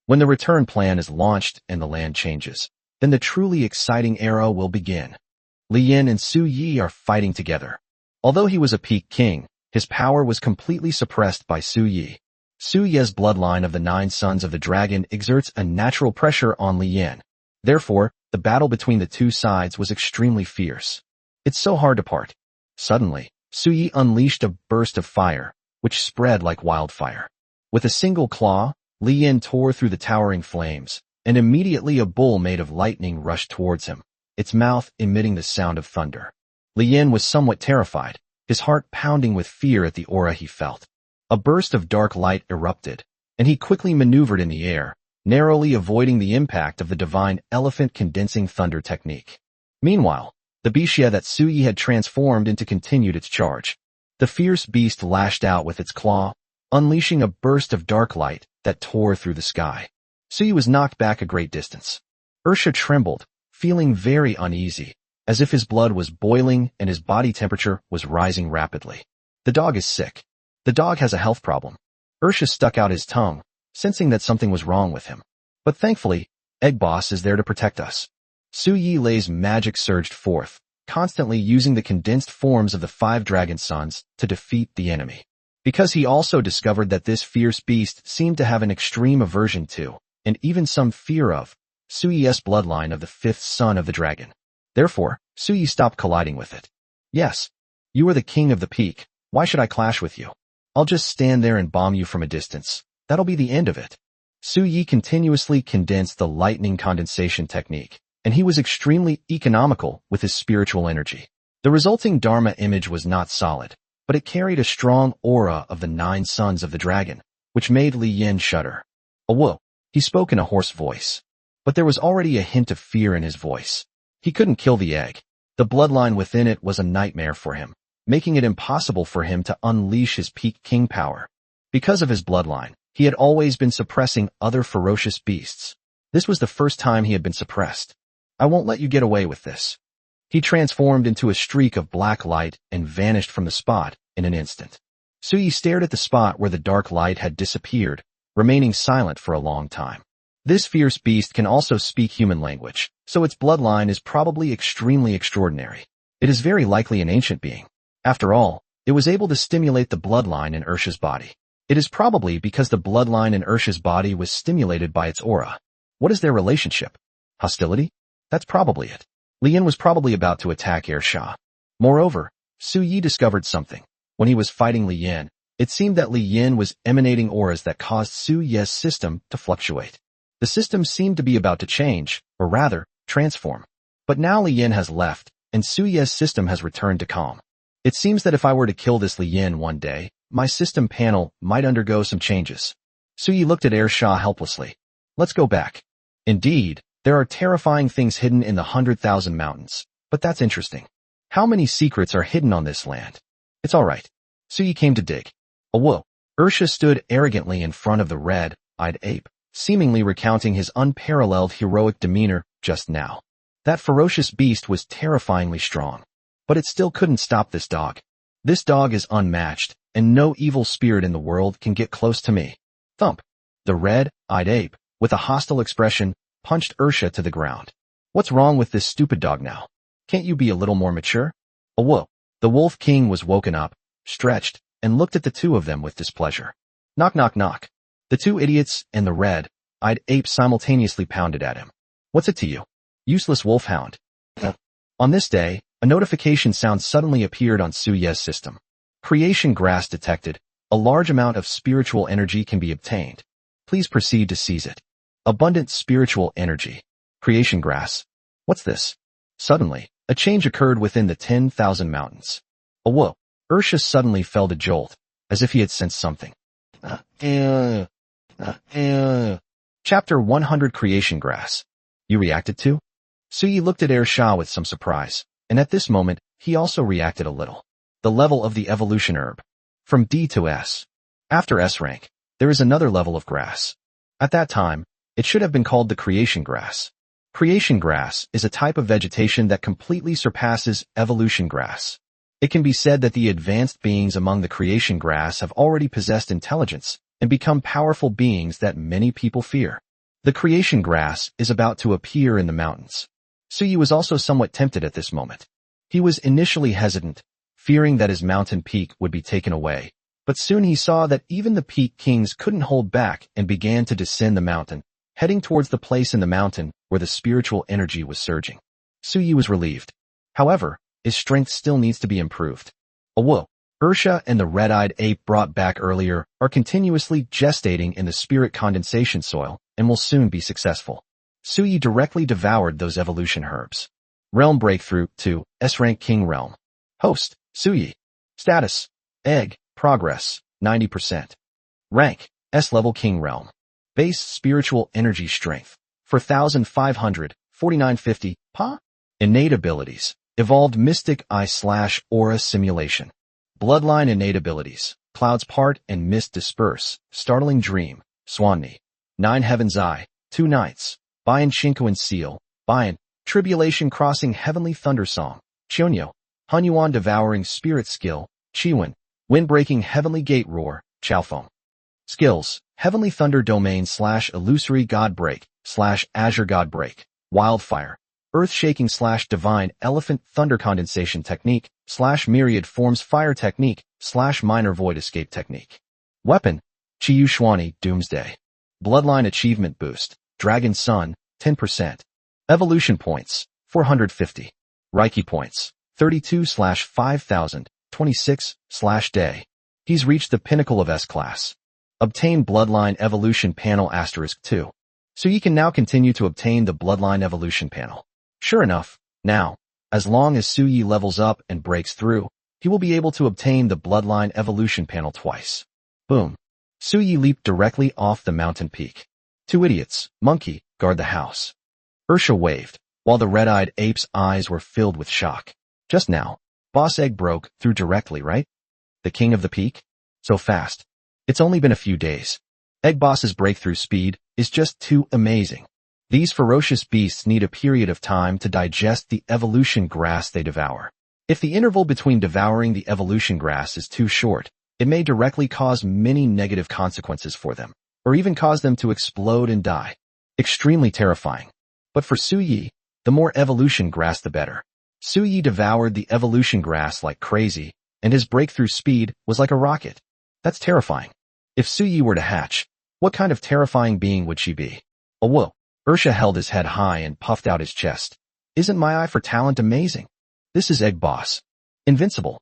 When the return plan is launched and the land changes, then the truly exciting era will begin. Li Yin and Su Yi are fighting together. Although he was a peak king, his power was completely suppressed by Su Yi. Su Yi's bloodline of the 9 sons of the dragon exerts a natural pressure on Li Yin. Therefore, the battle between the two sides was extremely fierce. It's so hard to part. Suddenly, Su Yi unleashed a burst of fire, which spread like wildfire. With a single claw, Li Yin tore through the towering flames, and immediately a bull made of lightning rushed towards him, its mouth emitting the sound of thunder. Li Yin was somewhat terrified, his heart pounding with fear at the aura he felt. A burst of dark light erupted, and he quickly maneuvered in the air, narrowly avoiding the impact of the divine elephant condensing thunder technique. Meanwhile, the Bixia that Su Yi had transformed into continued its charge. The fierce beast lashed out with its claw, unleashing a burst of dark light that tore through the sky. Su Yi was knocked back a great distance. Ursha trembled, feeling very uneasy, as if his blood was boiling and his body temperature was rising rapidly. The dog is sick. The dog has a health problem. Ursha stuck out his tongue, sensing that something was wrong with him. But thankfully, Egg Boss is there to protect us. Su Yi Lei's magic surged forth, constantly using the condensed forms of the 5 dragon sons to defeat the enemy. Because he also discovered that this fierce beast seemed to have an extreme aversion to, and even some fear of, Su Yi's bloodline of the 5th son of the dragon. Therefore, Su Yi stopped colliding with it. Yes, you are the king of the peak. Why should I clash with you? I'll just stand there and bomb you from a distance. That'll be the end of it. Su Yi continuously condensed the lightning condensation technique, and he was extremely economical with his spiritual energy. The resulting Dharma image was not solid, but it carried a strong aura of the 9 sons of the dragon, which made Li Yin shudder. Whoa, he spoke in a hoarse voice. But there was already a hint of fear in his voice. He couldn't kill the egg. The bloodline within it was a nightmare for him, making it impossible for him to unleash his peak king power. Because of his bloodline, he had always been suppressing other ferocious beasts. This was the first time he had been suppressed. I won't let you get away with this. He transformed into a streak of black light and vanished from the spot in an instant. Su Yi stared at the spot where the dark light had disappeared, remaining silent for a long time. This fierce beast can also speak human language, so its bloodline is probably extremely extraordinary. It is very likely an ancient being. After all, it was able to stimulate the bloodline in Ursha's body. It is probably because the bloodline in Ursha's body was stimulated by its aura. What is their relationship? Hostility? That's probably it. Li Yin was probably about to attack Ursha. Moreover, Su Yi discovered something. When he was fighting Li Yin, it seemed that Li Yin was emanating auras that caused Su Yi's system to fluctuate. The system seemed to be about to change, or rather, transform. But now Li Yin has left, and Su Yi's system has returned to calm. It seems that if I were to kill this Li Yin one day, my system panel might undergo some changes. Su Yi looked at Ursha helplessly. Let's go back. Indeed, there are terrifying things hidden in the 100,000 mountains, but that's interesting. How many secrets are hidden on this land? It's alright. Su Yi came to dig. Whoa. Ursha stood arrogantly in front of the red-eyed ape, seemingly recounting his unparalleled heroic demeanor just now. That ferocious beast was terrifyingly strong. But it still couldn't stop this dog. This dog is unmatched, and no evil spirit in the world can get close to me. Thump. The red-eyed ape, with a hostile expression, punched Ursha to the ground. What's wrong with this stupid dog now? Can't you be a little more mature? Whoa. The Wolf King was woken up, stretched, and looked at the two of them with displeasure. Knock knock knock. The 2 idiots and the red-eyed ape simultaneously pounded at him. What's it to you? Useless wolfhound. On this day, a notification sound suddenly appeared on Su Ye's system. Creation grass detected. A large amount of spiritual energy can be obtained. Please proceed to seize it. Abundant spiritual energy. Creation grass. What's this? Suddenly, a change occurred within the 10,000 mountains. Whoa. Ursha suddenly felt a jolt, as if he had sensed something. Chapter 100 Creation Grass. You reacted to? Su Yi looked at Ursha with some surprise, and at this moment, he also reacted a little. The level of the evolution herb. From D to S. After S rank, there is another level of grass. At that time, it should have been called the creation grass. Creation grass is a type of vegetation that completely surpasses evolution grass. It can be said that the advanced beings among the creation grass have already possessed intelligence and become powerful beings that many people fear. The creation grass is about to appear in the mountains. Suyi was also somewhat tempted at this moment. He was initially hesitant, fearing that his mountain peak would be taken away, but soon he saw that even the peak kings couldn't hold back and began to descend the mountain, heading towards the place in the mountain where the spiritual energy was surging. Suyi was relieved. However, his strength still needs to be improved. Awo, Ursha and the red-eyed ape brought back earlier are continuously gestating in the spirit condensation soil and will soon be successful. Suyi directly devoured those evolution herbs. Realm Breakthrough to S-Rank King Realm. Host, Suyi. Status, Egg, Progress, 90%. Rank, S-Level King Realm. Base Spiritual Energy Strength, 4,500, 4950, Pa? Innate Abilities, Evolved Mystic Eye/Aura Simulation. Bloodline Innate Abilities, Clouds Part and Mist Disperse, Startling Dream, Swanni. 9 Heaven's Eye, 2 Nights, Bayan Shinkoan Seal, Bayan, Tribulation Crossing Heavenly Thunder Song, Chonyo, Hunyuan Devouring Spirit Skill, Chiwen, Windbreaking Heavenly Gate Roar, Chaofeng. Skills, Heavenly Thunder Domain / Illusory God Break / Azure God Break, Wildfire, Earth Shaking / Divine Elephant Thunder Condensation Technique / Myriad Forms Fire Technique / Minor Void Escape Technique. Weapon, Chiyu Xuani Doomsday. Bloodline Achievement Boost, Dragon Sun, 10%. Evolution Points, 450. Reiki Points, 32/5000, 26/day. He's reached the pinnacle of S-Class. Obtain Bloodline Evolution Panel *2. So you can now continue to obtain the Bloodline Evolution Panel. Sure enough, now, as long as Suyi levels up and breaks through, he will be able to obtain the Bloodline Evolution Panel twice. Boom. Suyi leaped directly off the mountain peak. 2 idiots, monkey, guard the house. Ursha waved, while the red-eyed ape's eyes were filled with shock. Just now, Boss Egg broke through directly, right? The king of the peak? So fast. It's only been a few days. Egg Boss's breakthrough speed is just too amazing. These ferocious beasts need a period of time to digest the evolution grass they devour. If the interval between devouring the evolution grass is too short, it may directly cause many negative consequences for them, or even cause them to explode and die. Extremely terrifying. But for Suyi, the more evolution grass the better. Suyi devoured the evolution grass like crazy, and his breakthrough speed was like a rocket. That's terrifying. If Suyi were to hatch, what kind of terrifying being would she be? Oh whoa. Ursha held his head high and puffed out his chest. Isn't my eye for talent amazing? This is Egg Boss. Invincible.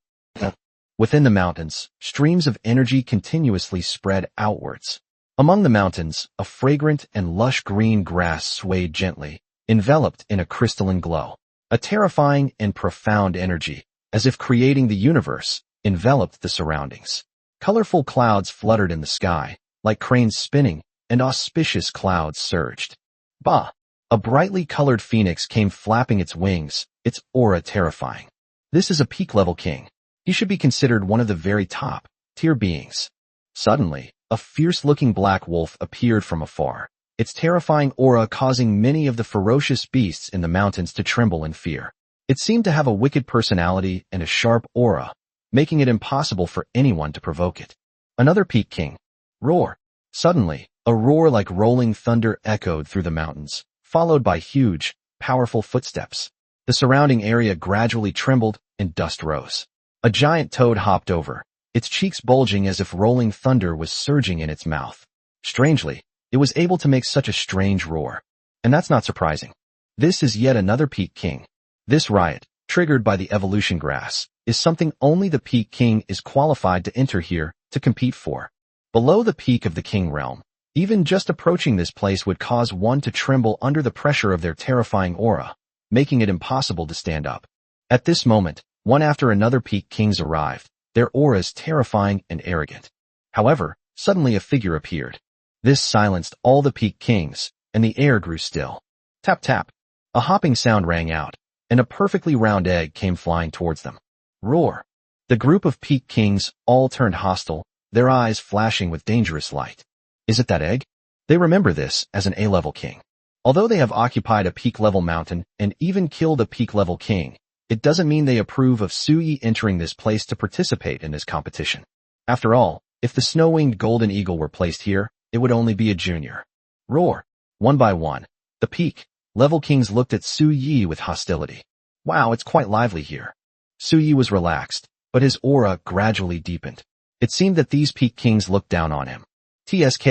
Within the mountains, streams of energy continuously spread outwards. Among the mountains, a fragrant and lush green grass swayed gently, enveloped in a crystalline glow. A terrifying and profound energy, as if creating the universe, enveloped the surroundings. Colorful clouds fluttered in the sky, like cranes spinning, and auspicious clouds surged. Bah! A brightly colored phoenix came flapping its wings, its aura terrifying. This is a peak-level king. He should be considered one of the very top-tier beings. Suddenly, a fierce-looking black wolf appeared from afar, its terrifying aura causing many of the ferocious beasts in the mountains to tremble in fear. It seemed to have a wicked personality and a sharp aura, making it impossible for anyone to provoke it. Another peak king. Roar. Suddenly, a roar like rolling thunder echoed through the mountains, followed by huge, powerful footsteps. The surrounding area gradually trembled and dust rose. A giant toad hopped over, its cheeks bulging as if rolling thunder was surging in its mouth. Strangely, it was able to make such a strange roar. And that's not surprising. This is yet another peak king. This riot, triggered by the evolution grass, is something only the peak king is qualified to enter here to compete for. Below the peak of the king realm, even just approaching this place would cause one to tremble under the pressure of their terrifying aura, making it impossible to stand up. At this moment, one after another peak kings arrived, their auras terrifying and arrogant. However, suddenly a figure appeared. This silenced all the peak kings, and the air grew still. Tap tap. A hopping sound rang out, and a perfectly round egg came flying towards them. Roar. The group of peak kings all turned hostile, their eyes flashing with dangerous light. Is it that egg? They remember this as an A-level king. Although they have occupied a peak-level mountain and even killed a peak-level king, it doesn't mean they approve of Suyi entering this place to participate in this competition. After all, if the snow-winged golden eagle were placed here, it would only be a junior. Roar. One by one, the peak-level kings looked at Suyi with hostility. Wow, it's quite lively here. Suyi was relaxed, but his aura gradually deepened. It seemed that these peak kings looked down on him. TSK.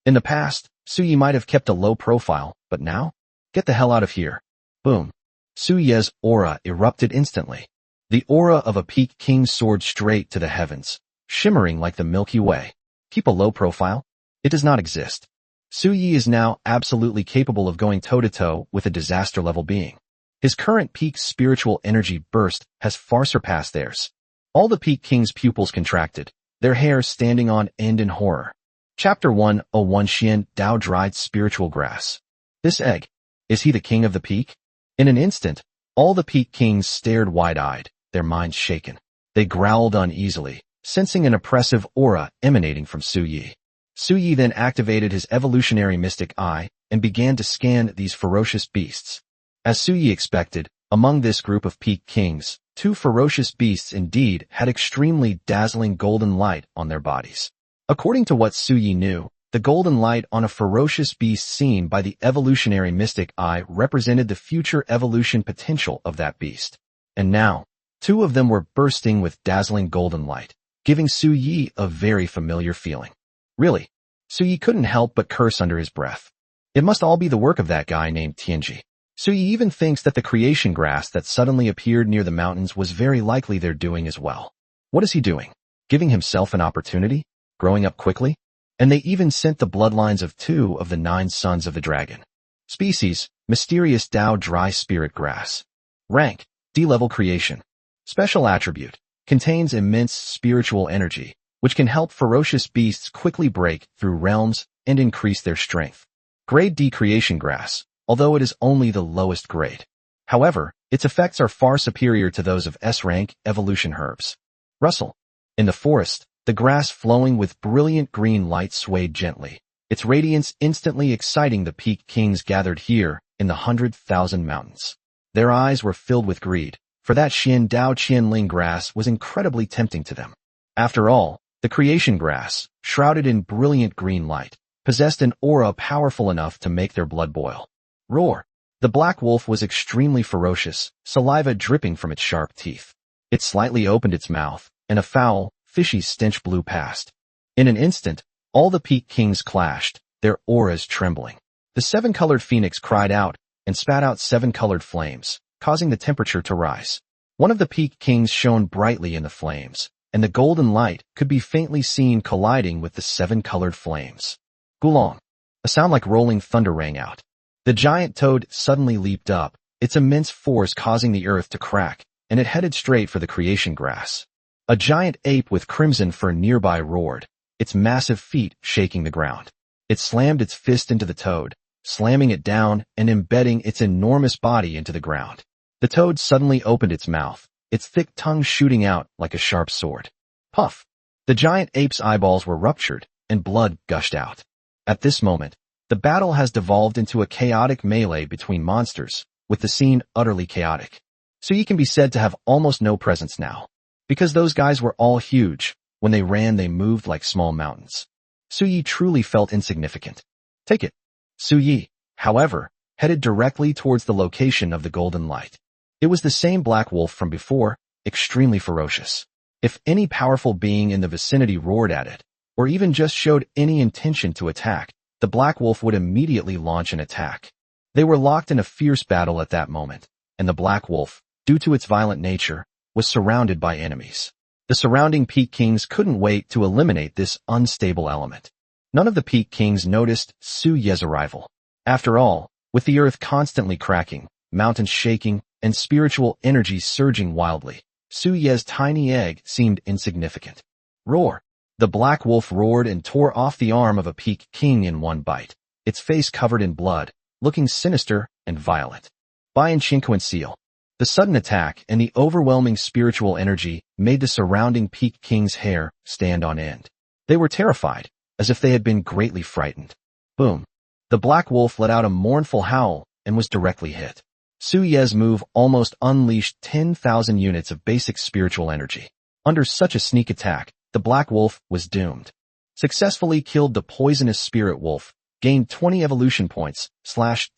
In the past, Suyi might have kept a low profile, but now? Get the hell out of here. Boom. Suyi's aura erupted instantly. The aura of a peak king soared straight to the heavens, shimmering like the Milky Way. Keep a low profile? It does not exist. Suyi is now absolutely capable of going toe-to-toe with a disaster-level being. His current peak spiritual energy burst has far surpassed theirs. All the peak king's pupils contracted, their hair standing on end in horror. Chapter 101 Xian Dao Dried Spiritual Grass. This egg, is he the king of the peak? In an instant, all the peak kings stared wide-eyed, their minds shaken. They growled uneasily, sensing an oppressive aura emanating from Suyi. Suyi then activated his evolutionary mystic eye and began to scan these ferocious beasts. As Suyi expected, among this group of peak kings, two ferocious beasts indeed had extremely dazzling golden light on their bodies. According to what Suyi knew, the golden light on a ferocious beast seen by the evolutionary mystic eye represented the future evolution potential of that beast. And now, two of them were bursting with dazzling golden light, giving Suyi a very familiar feeling. Really, Suyi couldn't help but curse under his breath. It must all be the work of that guy named Tianji. Suyi even thinks that the creation grass that suddenly appeared near the mountains was very likely their doing as well. What is he doing? Giving himself an opportunity? Growing up quickly? And they even sent the bloodlines of 2 of the 9 sons of the dragon. Species, Mysterious Dao Dry Spirit Grass. Rank, D-level creation. Special attribute, contains immense spiritual energy, which can help ferocious beasts quickly break through realms and increase their strength. Grade D creation grass, although it is only the lowest grade. However, its effects are far superior to those of S-rank evolution herbs. Rustle. In the forest, the grass flowing with brilliant green light swayed gently, its radiance instantly exciting the peak kings gathered here in the 100,000 mountains. Their eyes were filled with greed, for that Xian Dao Qianling grass was incredibly tempting to them. After all, the creation grass, shrouded in brilliant green light, possessed an aura powerful enough to make their blood boil. Roar. The black wolf was extremely ferocious, saliva dripping from its sharp teeth. It slightly opened its mouth, and a foul, fishy stench blew past. In an instant, all the peak kings clashed, their auras trembling. The 7-colored phoenix cried out and spat out 7-colored flames, causing the temperature to rise. One of the peak kings shone brightly in the flames, and the golden light could be faintly seen colliding with the 7-colored flames. Gulong. A sound like rolling thunder rang out. The giant toad suddenly leaped up, its immense force causing the earth to crack, and it headed straight for the creation grass. A giant ape with crimson fur nearby roared, its massive feet shaking the ground. It slammed its fist into the toad, slamming it down and embedding its enormous body into the ground. The toad suddenly opened its mouth, its thick tongue shooting out like a sharp sword. Puff! The giant ape's eyeballs were ruptured, and blood gushed out. At this moment, the battle has devolved into a chaotic melee between monsters, with the scene utterly chaotic. So you can be said to have almost no presence now. Because those guys were all huge, when they ran they moved like small mountains. Suyi truly felt insignificant. Take it. Suyi, however, headed directly towards the location of the golden light. It was the same black wolf from before, extremely ferocious. If any powerful being in the vicinity roared at it, or even just showed any intention to attack, the black wolf would immediately launch an attack. They were locked in a fierce battle at that moment, and the black wolf, due to its violent nature, was surrounded by enemies. The surrounding peak kings couldn't wait to eliminate this unstable element. None of the peak kings noticed Suyi's arrival. After all, with the earth constantly cracking, mountains shaking, and spiritual energy surging wildly, Suyi's tiny egg seemed insignificant. Roar! The black wolf roared and tore off the arm of a peak king in one bite, its face covered in blood, looking sinister and violent. Bian Chinquan Seal. The sudden attack and the overwhelming spiritual energy made the surrounding Peak King's hair stand on end. They were terrified, as if they had been greatly frightened. Boom. The black wolf let out a mournful howl and was directly hit. Su Ye's move almost unleashed 10,000 units of basic spiritual energy. Under such a sneak attack, the black wolf was doomed. Successfully killed the poisonous spirit wolf, gained 20 evolution points, /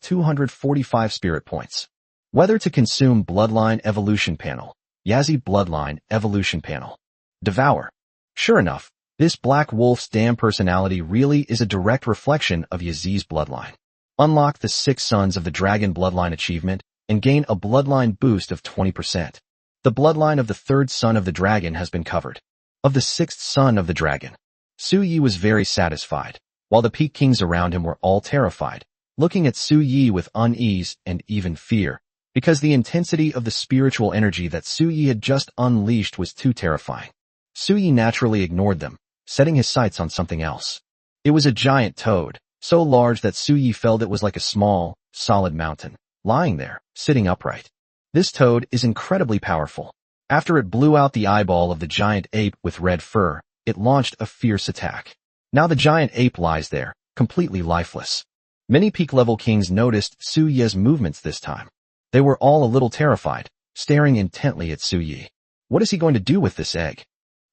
245 spirit points. Whether to consume Bloodline Evolution Panel, Yazi Bloodline Evolution Panel. Devour. Sure enough, this black wolf's damn personality really is a direct reflection of Yazi's bloodline. Unlock the 6 Sons of the Dragon Bloodline achievement and gain a bloodline boost of 20%. The bloodline of the 3rd son of the dragon has been covered. Of the 6th son of the dragon, Su Yi was very satisfied, while the Peak Kings around him were all terrified, looking at Su Yi with unease and even fear, because the intensity of the spiritual energy that Su Yi had just unleashed was too terrifying. Su Yi naturally ignored them, setting his sights on something else. It was a giant toad, so large that Su Yi felt it was like a small, solid mountain, lying there, sitting upright. This toad is incredibly powerful. After it blew out the eyeball of the giant ape with red fur, it launched a fierce attack. Now the giant ape lies there, completely lifeless. Many peak-level kings noticed Su Ye's movements this time. They were all a little terrified, staring intently at Su Yi. What is he going to do with this egg?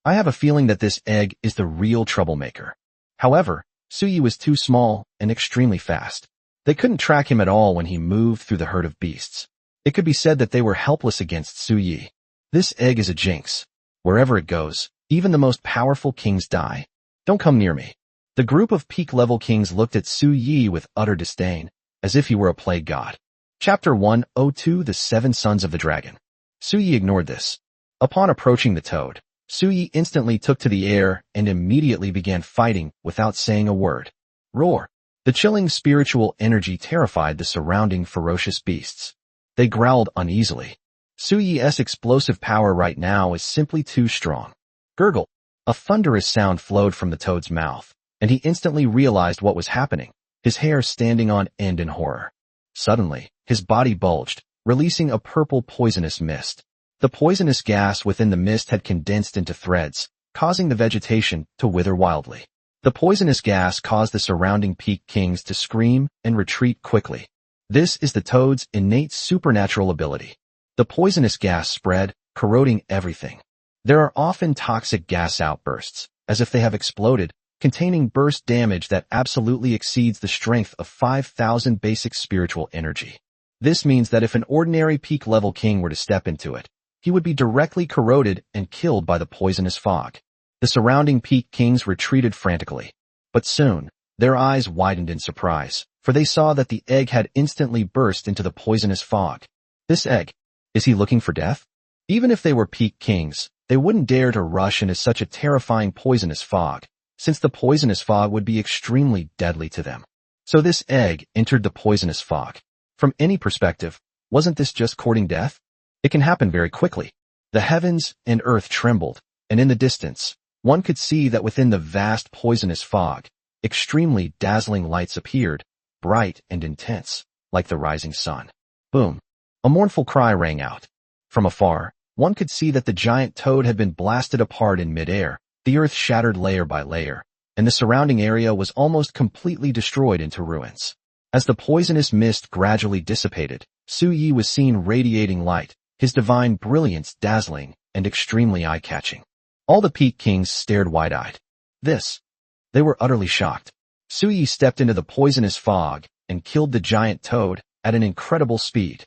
I have a feeling that this egg is the real troublemaker. However, Su Yi was too small and extremely fast. They couldn't track him at all when he moved through the herd of beasts. It could be said that they were helpless against Su Yi. This egg is a jinx. Wherever it goes, even the most powerful kings die. Don't come near me. The group of peak-level kings looked at Su Yi with utter disdain, as if he were a plague god. Chapter 102 The 7 Sons of the Dragon. Su Yi ignored this. Upon approaching the toad, Su Yi instantly took to the air and immediately began fighting without saying a word. Roar. The chilling spiritual energy terrified the surrounding ferocious beasts. They growled uneasily. Su Yi's explosive power right now is simply too strong. Gurgle. A thunderous sound flowed from the toad's mouth, and he instantly realized what was happening, his hair standing on end in horror. Suddenly, his body bulged, releasing a purple poisonous mist. The poisonous gas within the mist had condensed into threads, causing the vegetation to wither wildly. The poisonous gas caused the surrounding Peak Kings to scream and retreat quickly. This is the toad's innate supernatural ability. The poisonous gas spread, corroding everything. There are often toxic gas outbursts, as if they have exploded, containing burst damage that absolutely exceeds the strength of 5,000 basic spiritual energy. This means that if an ordinary peak-level king were to step into it, he would be directly corroded and killed by the poisonous fog. The surrounding Peak Kings retreated frantically. But soon, their eyes widened in surprise, for they saw that the egg had instantly burst into the poisonous fog. This egg, is he looking for death? Even if they were Peak Kings, they wouldn't dare to rush into such a terrifying poisonous fog, since the poisonous fog would be extremely deadly to them. So this egg entered the poisonous fog. From any perspective, wasn't this just courting death? It can happen very quickly. The heavens and earth trembled, and in the distance, one could see that within the vast poisonous fog, extremely dazzling lights appeared, bright and intense, like the rising sun. Boom. A mournful cry rang out. From afar, one could see that the giant toad had been blasted apart in midair, the earth shattered layer by layer, and the surrounding area was almost completely destroyed into ruins. As the poisonous mist gradually dissipated, Su Yi was seen radiating light, his divine brilliance dazzling and extremely eye-catching. All the Peak Kings stared wide-eyed. They were utterly shocked. Su Yi stepped into the poisonous fog and killed the giant toad at an incredible speed.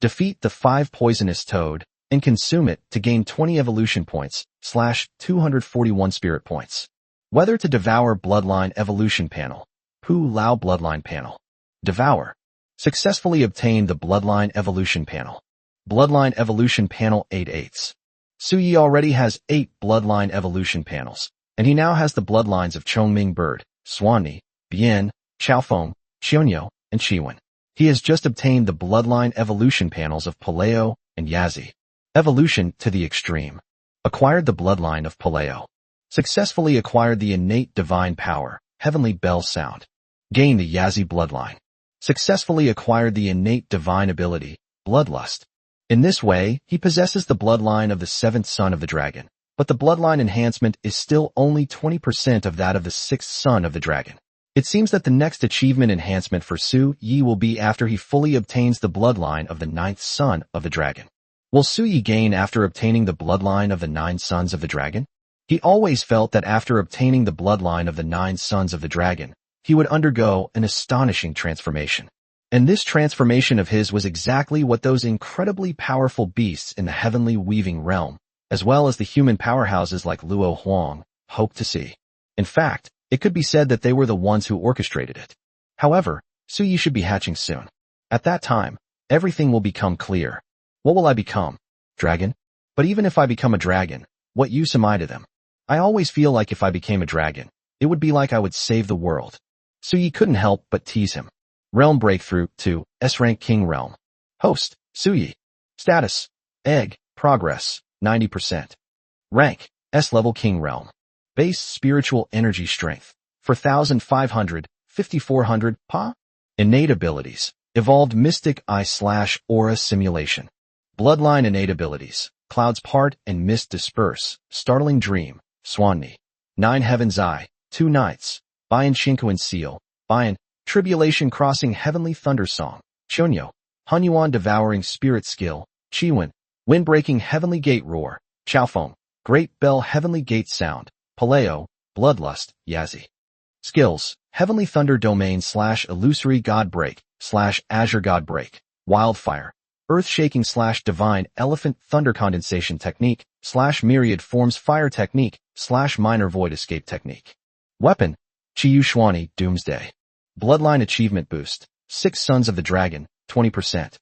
Defeat the 5 poisonous toad and consume it to gain 20 evolution points / 241 spirit points. Whether to devour Bloodline Evolution Panel, Pu Lao Bloodline Panel. Devour. Successfully obtained the Bloodline Evolution Panel. Bloodline Evolution Panel 8/8. Su Yi already has 8 Bloodline Evolution Panels, and he now has the bloodlines of Chongming Bird, Swanni, Bien, Chaofeng, Xionyou, and Chiwen. He has just obtained the Bloodline Evolution Panels of Paleo and Yazi. Evolution to the extreme. Acquired the Bloodline of Paleo. Successfully acquired the innate divine power, Heavenly Bell Sound. Gained the Yazi Bloodline. Successfully acquired the innate divine ability, Bloodlust. In this way, he possesses the bloodline of the seventh son of the dragon, but the bloodline enhancement is still only 20% of that of the sixth son of the dragon. It seems that the next achievement enhancement for Su Yi will be after he fully obtains the bloodline of the ninth son of the dragon. Will Su Yi gain after obtaining the bloodline of the nine sons of the dragon? He always felt that after obtaining the bloodline of the nine sons of the dragon, he would undergo an astonishing transformation. And this transformation of his was exactly what those incredibly powerful beasts in the heavenly weaving realm, as well as the human powerhouses like Luo Huang, hoped to see. In fact, it could be said that they were the ones who orchestrated it. However, Su Yi should be hatching soon. At that time, everything will become clear. What will I become? Dragon? But even if I become a dragon, what use am I to them? I always feel like if I became a dragon, it would be like I would save the world. Su Yi couldn't help but tease him. Realm Breakthrough 2, S-Rank King Realm. Host, Su Yi. Status, Egg, Progress, 90%. Rank, S-Level King Realm. Base Spiritual Energy Strength, 4,500, 5,400, Pa? Innate Abilities, Evolved Mystic Eye/Aura Simulation. Bloodline Innate Abilities, Clouds Part and Mist Disperse, Startling Dream, Swanni. 9 Heaven's Eye, 2 Nights, Bayan Shinkoan Seal, Bayan, Tribulation Crossing Heavenly Thunder Song, Chonyo. Hunyuan Devouring Spirit Skill, Chiwen. Windbreaking Heavenly Gate Roar, Chaofeng. Great Bell Heavenly Gate Sound, Paleo, Bloodlust, Yazi. Skills, Heavenly Thunder Domain / Illusory God Break / Azure God Break, Wildfire, Earth Shaking / Divine Elephant Thunder Condensation Technique / Myriad Forms Fire Technique / Minor Void Escape Technique. Weapon, Chiyu Xuani Doomsday. Bloodline Achievement Boost, 6 Sons of the Dragon, 20%.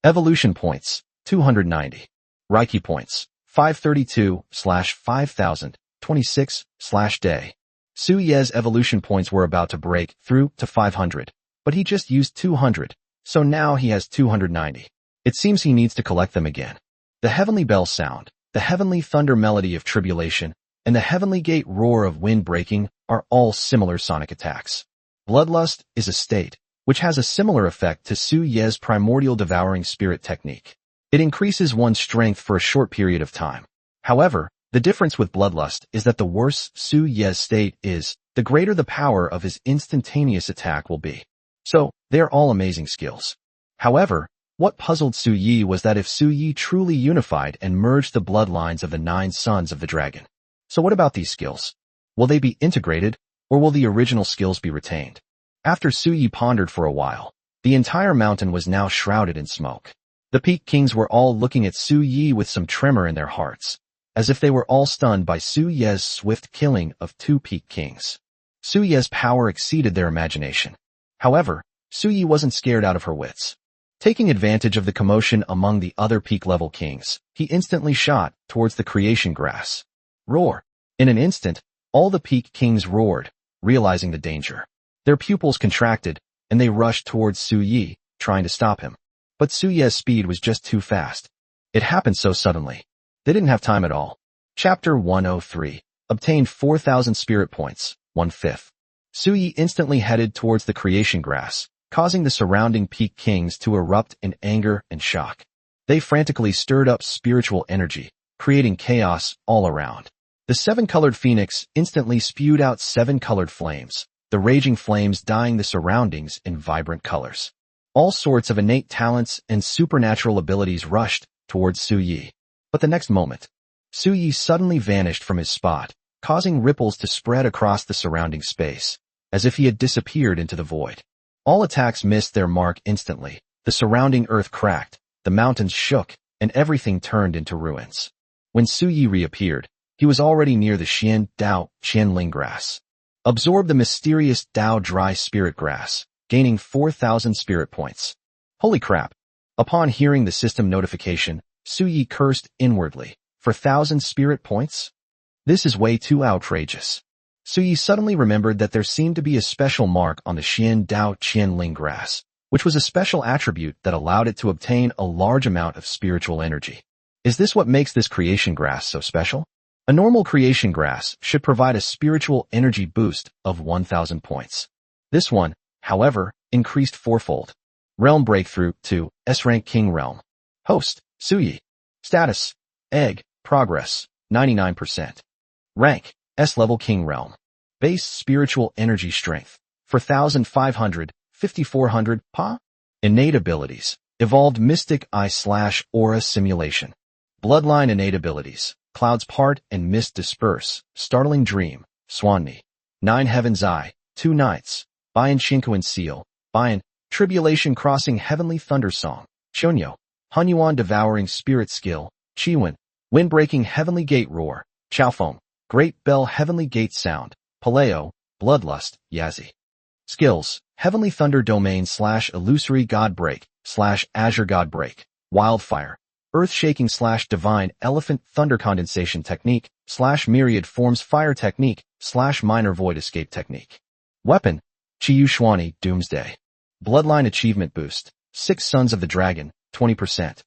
Evolution Points, 290. Reiki Points, 532/5000. 26/day. Su Ye's evolution points were about to break through to 500, but he just used 200, so now he has 290. It seems he needs to collect them again. The Heavenly Bell Sound, the Heavenly Thunder Melody of Tribulation, and the Heavenly Gate Roar of Wind Breaking are all similar sonic attacks. Bloodlust is a state, which has a similar effect to Su Ye's Primordial Devouring Spirit technique. It increases one's strength for a short period of time. However, the difference with Bloodlust is that the worse Su Ye's state is, the greater the power of his instantaneous attack will be. So, they're all amazing skills. However, what puzzled Su Yi was that if Su Yi truly unified and merged the bloodlines of the 9 sons of the dragon. So what about these skills? Will they be integrated, or will the original skills be retained? After Su Yi pondered for a while, the entire mountain was now shrouded in smoke. The Peak Kings were all looking at Su Yi with some tremor in their hearts, as if they were all stunned by Su Ye's swift killing of 2 Peak Kings. Su Ye's power exceeded their imagination. However, Su Yi wasn't scared out of her wits. Taking advantage of the commotion among the other peak-level kings, he instantly shot towards the creation grass. Roar! In an instant, all the Peak Kings roared, realizing the danger. Their pupils contracted, and they rushed towards Su Yi, trying to stop him. But Su Ye's speed was just too fast. It happened so suddenly. They didn't have time at all. Chapter 103. Obtained 4,000 spirit points, 1/5. Su Yi instantly headed towards the creation grass, causing the surrounding Peak Kings to erupt in anger and shock. They frantically stirred up spiritual energy, creating chaos all around. The 7-colored phoenix instantly spewed out 7 colored flames, the raging flames dyeing the surroundings in vibrant colors. All sorts of innate talents and supernatural abilities rushed towards Su Yi. But the next moment, Su Yi suddenly vanished from his spot, causing ripples to spread across the surrounding space, as if he had disappeared into the void. All attacks missed their mark instantly. The surrounding earth cracked, the mountains shook, and everything turned into ruins. When Su Yi reappeared, he was already near the Xian Dao Qianling grass. Absorb the mysterious Dao Dry Spirit Grass, gaining 4,000 spirit points. Holy crap! Upon hearing the system notification, Su Yi cursed inwardly. For 1,000 spirit points? This is way too outrageous. Su Yi suddenly remembered that there seemed to be a special mark on the Xian Dao Qianling grass, which was a special attribute that allowed it to obtain a large amount of spiritual energy. Is this what makes this creation grass so special? A normal creation grass should provide a spiritual energy boost of 1,000 points. This one, however, increased fourfold. Realm Breakthrough 2, S-Rank King Realm. Host, Suyi. Status. Egg. Progress. 99%. Rank. S-Level King Realm. Base Spiritual Energy Strength. 4,500, 5,400, Pa? Innate Abilities. Evolved Mystic Eye/Aura Simulation. Bloodline Innate Abilities. Clouds Part and Mist Disperse. Startling Dream. Swanni. 9 Heaven's Eye. 2 Nights. Bayan Shinkuan Seal. Bayan. Tribulation Crossing Heavenly Thunder Song. Shonyo. Hunyuan Devouring Spirit Skill. Chiwen. Windbreaking Heavenly Gate Roar. Chaofoam. Great Bell Heavenly Gate Sound. Paleo. Bloodlust. Yazi. Skills. Heavenly Thunder Domain/Illusory God Break/Azure God Break. Wildfire. Earth-Shaking/Divine Elephant Thunder Condensation Technique/Myriad Forms Fire Technique/Minor Void Escape Technique. Weapon. Chiyu Xuani Doomsday. Bloodline Achievement Boost. 6 Sons of the Dragon, 20%.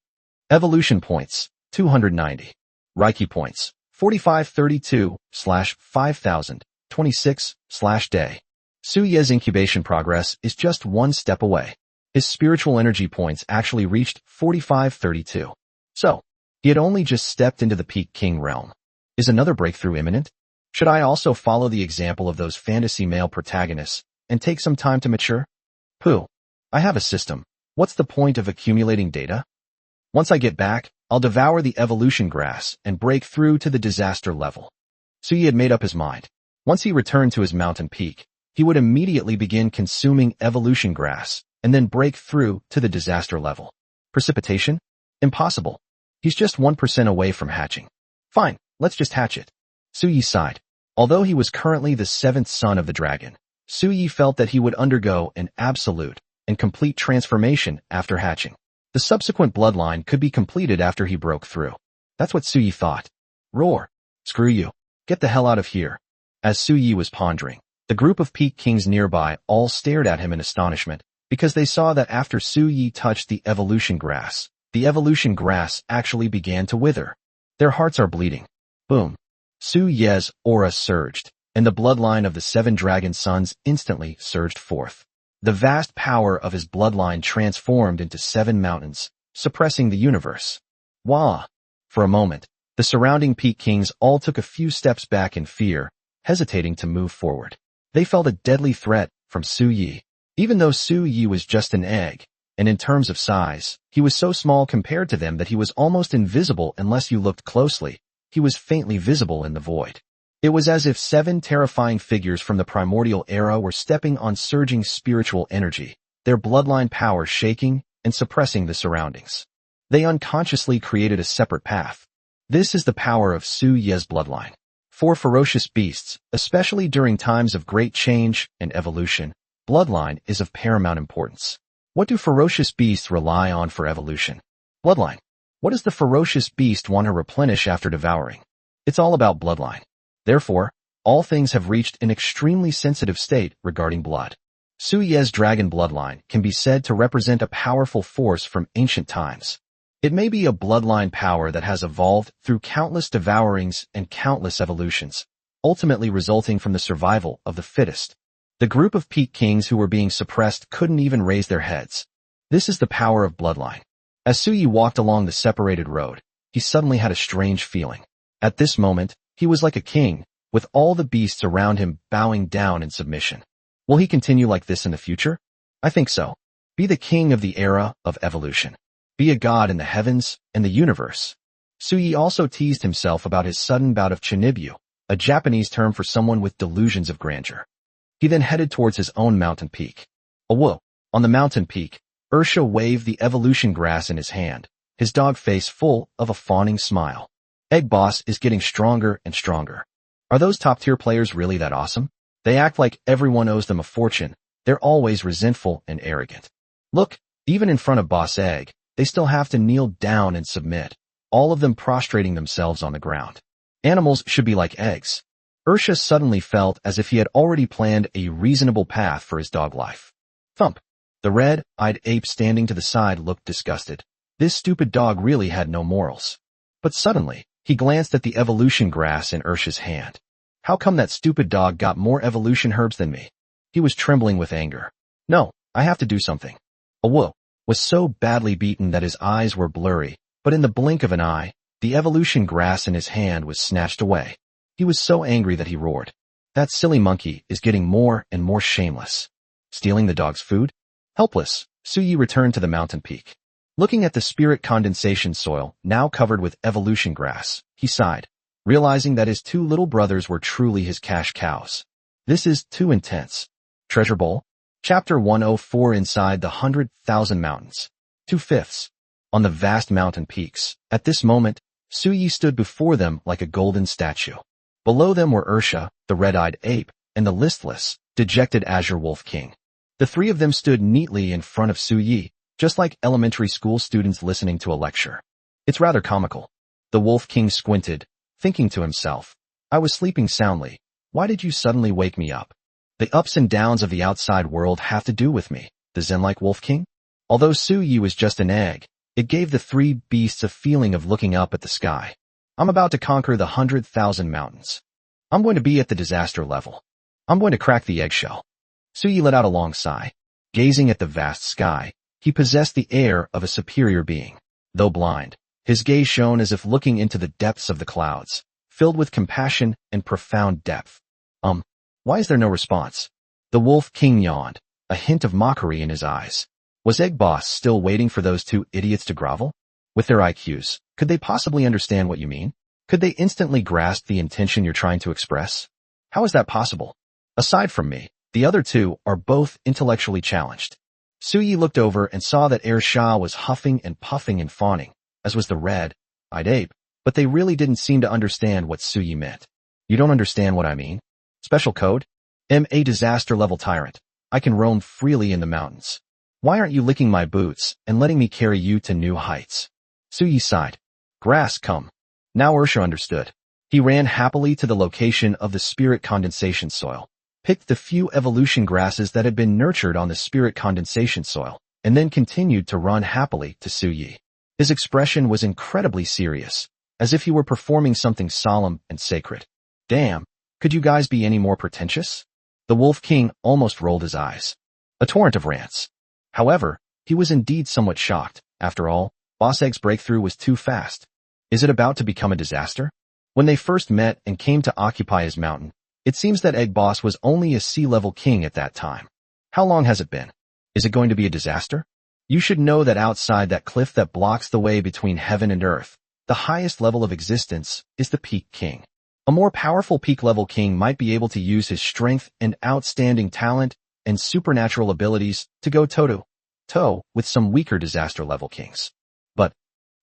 Evolution Points, 290. Reiki Points, 4532/5000, 26/day. Suye's incubation progress is just 1 step away. His spiritual energy points actually reached 4532. So, he had only just stepped into the peak king realm. Is another breakthrough imminent? Should I also follow the example of those fantasy male protagonists and take some time to mature? Pooh. I have a system. What's the point of accumulating data? Once I get back, I'll devour the evolution grass and break through to the disaster level. Suyi had made up his mind. Once he returned to his mountain peak, he would immediately begin consuming evolution grass and then break through to the disaster level. Precipitation? Impossible. He's just 1% away from hatching. Fine, let's just hatch it. Suyi sighed. Although he was currently the 7th son of the dragon, Suyi felt that he would undergo an absolute and complete transformation after hatching. The subsequent bloodline could be completed after he broke through. That's what Suyi thought. Roar. Screw you. Get the hell out of here. As Suyi was pondering, the group of peak kings nearby all stared at him in astonishment because they saw that after Suyi touched the evolution grass actually began to wither. Their hearts are bleeding. Boom. Suye's aura surged, and the bloodline of the 7 dragon sons instantly surged forth. The vast power of his bloodline transformed into 7 mountains, suppressing the universe. Wah! For a moment, the surrounding peak kings all took a few steps back in fear, hesitating to move forward. They felt a deadly threat from Suyi. Even though Suyi was just an egg, and in terms of size, he was so small compared to them that he was almost invisible unless you looked closely. He was faintly visible in the void. It was as if 7 terrifying figures from the primordial era were stepping on surging spiritual energy, their bloodline power shaking and suppressing the surroundings. They unconsciously created a separate path. This is the power of Suye's bloodline. For ferocious beasts, especially during times of great change and evolution, bloodline is of paramount importance. What do ferocious beasts rely on for evolution? Bloodline. What does the ferocious beast want to replenish after devouring? It's all about bloodline. Therefore, all things have reached an extremely sensitive state regarding blood. Suye's dragon bloodline can be said to represent a powerful force from ancient times. It may be a bloodline power that has evolved through countless devourings and countless evolutions, ultimately resulting from the survival of the fittest. The group of peak kings who were being suppressed couldn't even raise their heads. This is the power of bloodline. As Suyi walked along the separated road, he suddenly had a strange feeling. At this moment, he was like a king, with all the beasts around him bowing down in submission. Will he continue like this in the future? I think so. Be the king of the era of evolution. Be a god in the heavens and the universe. Suyi also teased himself about his sudden bout of chinibyu, a Japanese term for someone with delusions of grandeur. He then headed towards his own mountain peak. Whoa! On the mountain peak, Ursha waved the evolution grass in his hand, his dog face full of a fawning smile. Egg Boss is getting stronger and stronger. Are those top-tier players really that awesome? They act like everyone owes them a fortune. They're always resentful and arrogant. Look, even in front of Boss Egg, they still have to kneel down and submit, all of them prostrating themselves on the ground. Animals should be like eggs. Ursha suddenly felt as if he had already planned a reasonable path for his dog life. Thump. The red-eyed ape standing to the side looked disgusted. This stupid dog really had no morals. But suddenly, he glanced at the evolution grass in Ursha's hand. How come that stupid dog got more evolution herbs than me? He was trembling with anger. No, I have to do something. Awo was so badly beaten that his eyes were blurry, But in the blink of an eye, the evolution grass in his hand was snatched away. He was so angry that he roared. That silly monkey is getting more and more shameless. Stealing the dog's food? Helpless, Suyi returned to the mountain peak. Looking at the spirit condensation soil, now covered with evolution grass, he sighed, realizing that his two little brothers were truly his cash cows. This is too intense. Treasure Bowl? Chapter 104. Inside the 100,000 Mountains. 2/5. On the vast mountain peaks. At this moment, Suyi stood before them like a golden statue. Below them were Ursha, the red-eyed ape, and the listless, dejected Azure Wolf King. The three of them stood neatly in front of Suyi, just like elementary school students listening to a lecture. It's rather comical. The Wolf King squinted, thinking to himself, I was sleeping soundly. Why did you suddenly wake me up? The ups and downs of the outside world have to do with me, the Zen-like Wolf King? Although Suyi was just an egg, it gave the three beasts a feeling of looking up at the sky. I'm about to conquer the 100,000 mountains. I'm going to be at the disaster level. I'm going to crack the eggshell. Suyi let out a long sigh. Gazing at the vast sky, he possessed the air of a superior being. Though blind, his gaze shone as if looking into the depths of the clouds, filled with compassion and profound depth. Why is there no response? The Wolf King yawned, a hint of mockery in his eyes. Was Egg Boss still waiting for those two idiots to grovel? With their IQs, could they possibly understand what you mean? Could they instantly grasp the intention you're trying to express? How is that possible? Aside from me, the other two are both intellectually challenged. Suyi looked over and saw that Ursha was huffing and puffing and fawning, as was the red-eyed ape, but they really didn't seem to understand what Suyi meant. You don't understand what I mean? Special code? I'm a disaster-level tyrant. I can roam freely in the mountains. Why aren't you licking my boots and letting me carry you to new heights? Suyi sighed. Grass, come. Now Ursha understood. He ran happily to the location of the spirit condensation soil, picked the few evolution grasses that had been nurtured on the spirit condensation soil, and then continued to run happily to Suyi. His expression was incredibly serious, as if he were performing something solemn and sacred. Damn, could you guys be any more pretentious? The Wolf King almost rolled his eyes. A torrent of rants. However, he was indeed somewhat shocked. After all, Boss Egg's breakthrough was too fast. Is it about to become a disaster? When they first met and came to occupy his mountain, it seems that Egg Boss was only a sea-level king at that time. How long has it been? Is it going to be a disaster? You should know that outside that cliff that blocks the way between heaven and earth, the highest level of existence is the Peak King. A more powerful peak-level king might be able to use his strength and outstanding talent and supernatural abilities to go toe-to-toe with some weaker disaster-level kings. But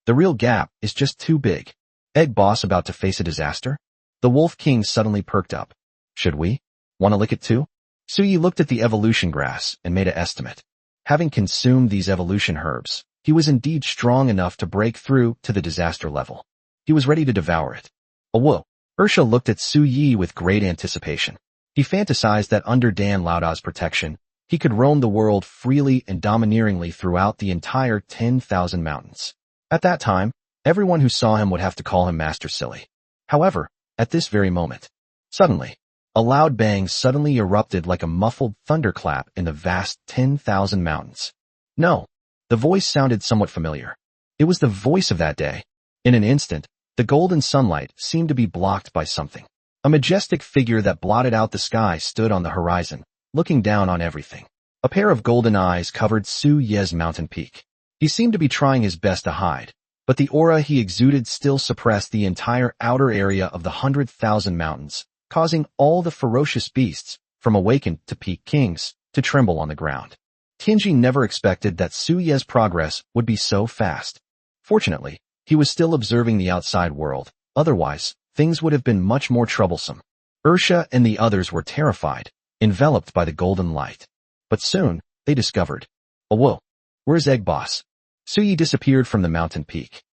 the real gap is just too big. Egg Boss about to face a disaster? The Wolf King suddenly perked up. Should we? Want to lick it too? Suyi looked at the evolution grass and made an estimate. Having consumed these evolution herbs, he was indeed strong enough to break through to the disaster level. He was ready to devour it. Whoa! Ursha looked at Suyi with great anticipation. He fantasized that under Dan Laoda's protection, he could roam the world freely and domineeringly throughout the entire 10,000 mountains. At that time, everyone who saw him would have to call him Master Silly. However, at this very moment, suddenly, a loud bang suddenly erupted like a muffled thunderclap in the vast 10,000 mountains. No, the voice sounded somewhat familiar. It was the voice of that day. In an instant, the golden sunlight seemed to be blocked by something. A majestic figure that blotted out the sky stood on the horizon, looking down on everything. A pair of golden eyes covered Suyi's mountain peak. He seemed to be trying his best to hide, but the aura he exuded still suppressed the entire outer area of the 100,000 mountains, causing all the ferocious beasts, from awakened to peak kings, to tremble on the ground. Kinji never expected that Suyi's progress would be so fast. Fortunately, he was still observing the outside world, otherwise, things would have been much more troublesome. Ursha and the others were terrified, enveloped by the golden light. But soon, they discovered. Whoa! Where's Egg Boss? Suyi disappeared from the mountain peak.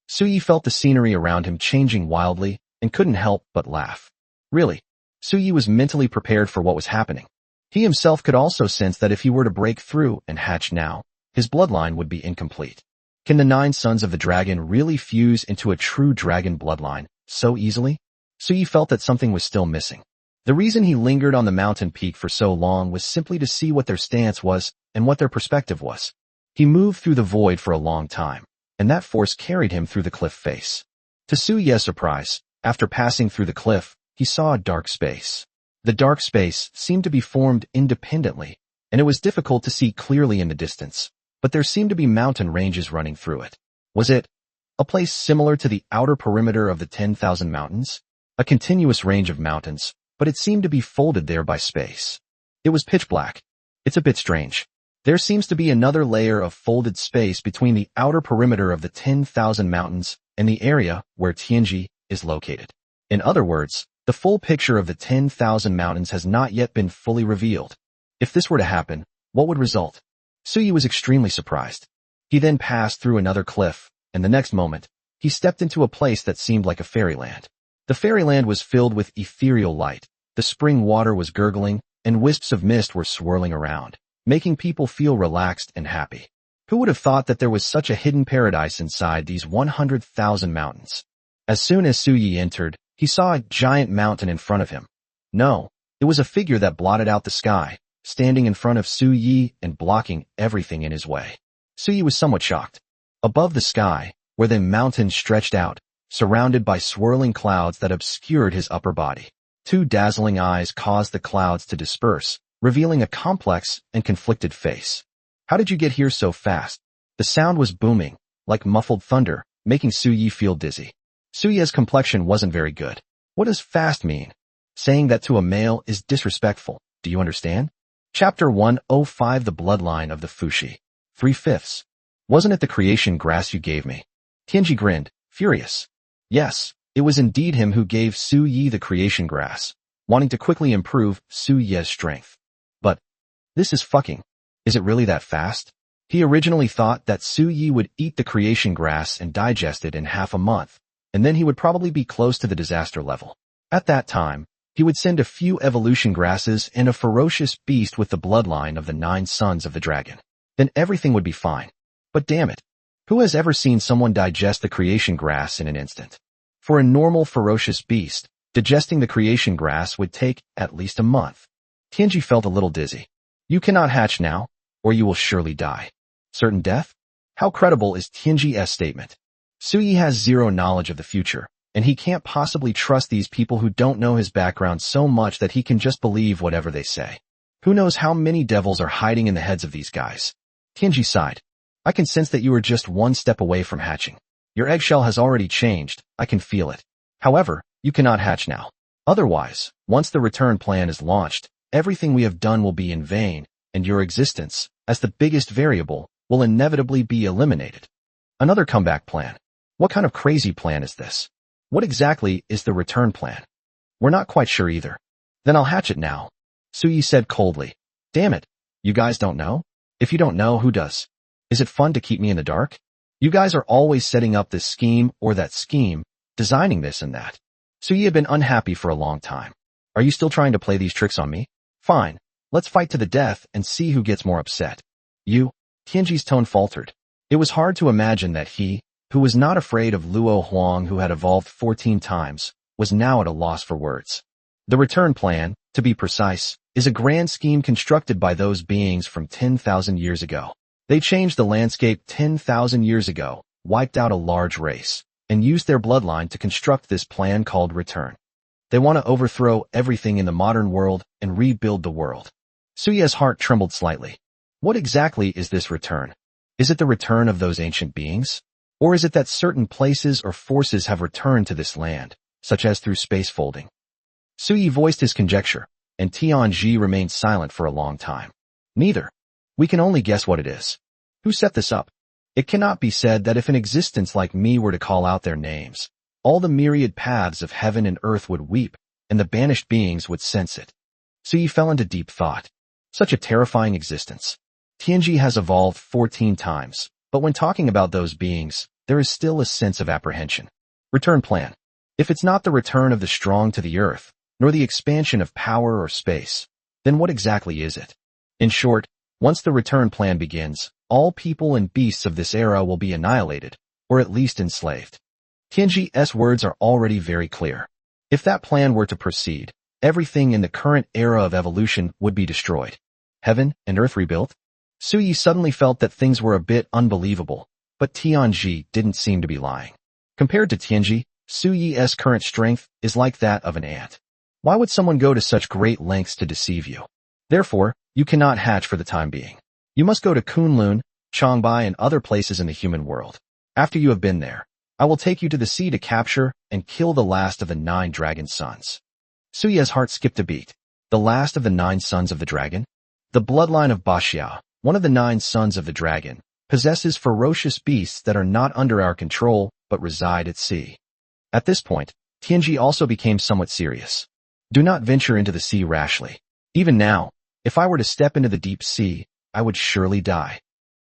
Suyi felt the scenery around him changing wildly and couldn't help but laugh. Really, Suyi was mentally prepared for what was happening. He himself could also sense that if he were to break through and hatch now, his bloodline would be incomplete. Can the 9 sons of the dragon really fuse into a true dragon bloodline so easily? Suyi felt that something was still missing. The reason he lingered on the mountain peak for so long was simply to see what their stance was and what their perspective was. He moved through the void for a long time, and that force carried him through the cliff face. To Suye's surprise, after passing through the cliff, he saw a dark space. The dark space seemed to be formed independently, and it was difficult to see clearly in the distance, but there seemed to be mountain ranges running through it. Was it a place similar to the outer perimeter of the 10,000 mountains? A continuous range of mountains, but it seemed to be folded there by space. It was pitch black. It's a bit strange. There seems to be another layer of folded space between the outer perimeter of the 10,000 mountains and the area where Tianji is located. In other words, the full picture of the 10,000 mountains has not yet been fully revealed. If this were to happen, what would result? Suyi was extremely surprised. He then passed through another cliff, and the next moment, he stepped into a place that seemed like a fairyland. The fairyland was filled with ethereal light, the spring water was gurgling, and wisps of mist were swirling around, making people feel relaxed and happy. Who would have thought that there was such a hidden paradise inside these 100,000 mountains? As soon as Suyi entered, he saw a giant mountain in front of him. No, it was a figure that blotted out the sky, standing in front of Suyi and blocking everything in his way. Suyi was somewhat shocked. Above the sky, where the mountain stretched out, surrounded by swirling clouds that obscured his upper body. Two dazzling eyes caused the clouds to disperse, revealing a complex and conflicted face. How did you get here so fast? The sound was booming, like muffled thunder, making Suyi feel dizzy. Suyi's complexion wasn't very good. What does fast mean? Saying that to a male is disrespectful. Do you understand? Chapter 105 The Bloodline of the Fushi. 3/5. Wasn't it the creation grass you gave me? Tianji grinned, furious. Yes, it was indeed him who gave Suyi the creation grass, wanting to quickly improve Suyi's strength. But this is fucking. Is it really that fast? He originally thought that Suyi would eat the creation grass and digest it in half a month, and then he would probably be close to the disaster level. At that time, he would send a few evolution grasses and a ferocious beast with the bloodline of the 9 sons of the dragon. Then everything would be fine. But damn it, who has ever seen someone digest the creation grass in an instant? For a normal ferocious beast, digesting the creation grass would take at least a month. Tianji felt a little dizzy. You cannot hatch now, or you will surely die. Certain death? How credible is Tianji's statement? Suyi has zero knowledge of the future, and he can't possibly trust these people who don't know his background so much that he can just believe whatever they say. Who knows how many devils are hiding in the heads of these guys? Tianji sighed. I can sense that you are just one step away from hatching. Your eggshell has already changed, I can feel it. However, you cannot hatch now. Otherwise, once the return plan is launched, everything we have done will be in vain, and your existence, as the biggest variable, will inevitably be eliminated. Another comeback plan. What kind of crazy plan is this? What exactly is the return plan? We're not quite sure either. Then I'll hatch it now. Suyi said coldly. Damn it. You guys don't know? If you don't know, who does? Is it fun to keep me in the dark? You guys are always setting up this scheme or that scheme, designing this and that. Suyi had been unhappy for a long time. Are you still trying to play these tricks on me? Fine. Let's fight to the death and see who gets more upset. You? Tianji's tone faltered. It was hard to imagine that he, who was not afraid of Luo Huang who had evolved 14 times, was now at a loss for words. The return plan, to be precise, is a grand scheme constructed by those beings from 10,000 years ago. They changed the landscape 10,000 years ago, wiped out a large race, and used their bloodline to construct this plan called Return. They want to overthrow everything in the modern world and rebuild the world. Suye's heart trembled slightly. What exactly is this return? Is it the return of those ancient beings? Or is it that certain places or forces have returned to this land, such as through space folding? Suyi voiced his conjecture, and Tianji remained silent for a long time. Neither. We can only guess what it is. Who set this up? It cannot be said that if an existence like me were to call out their names, all the myriad paths of heaven and earth would weep, and the banished beings would sense it. Suyi fell into deep thought. Such a terrifying existence. Tianji has evolved 14 times, but when talking about those beings, there is still a sense of apprehension. Return plan. If it's not the return of the strong to the earth, nor the expansion of power or space, then what exactly is it? In short, once the return plan begins, all people and beasts of this era will be annihilated, or at least enslaved. Tianji's words are already very clear. If that plan were to proceed, everything in the current era of evolution would be destroyed. Heaven and earth rebuilt? Suyi suddenly felt that things were a bit unbelievable, But Tianji didn't seem to be lying. Compared to Tianji, Su Yi's current strength is like that of an ant. Why would someone go to such great lengths to deceive you? Therefore, you cannot hatch for the time being. You must go to Kunlun, Changbai, and other places in the human world. After you have been there, I will take you to the sea to capture and kill the last of the 9 dragon sons. Su Ye's heart skipped a beat. The last of the 9 sons of the dragon? The bloodline of Baxiao, one of the 9 sons of the dragon, possesses ferocious beasts that are not under our control but reside at sea. At this point, Tianji also became somewhat serious. Do not venture into the sea rashly. Even now, if I were to step into the deep sea, I would surely die.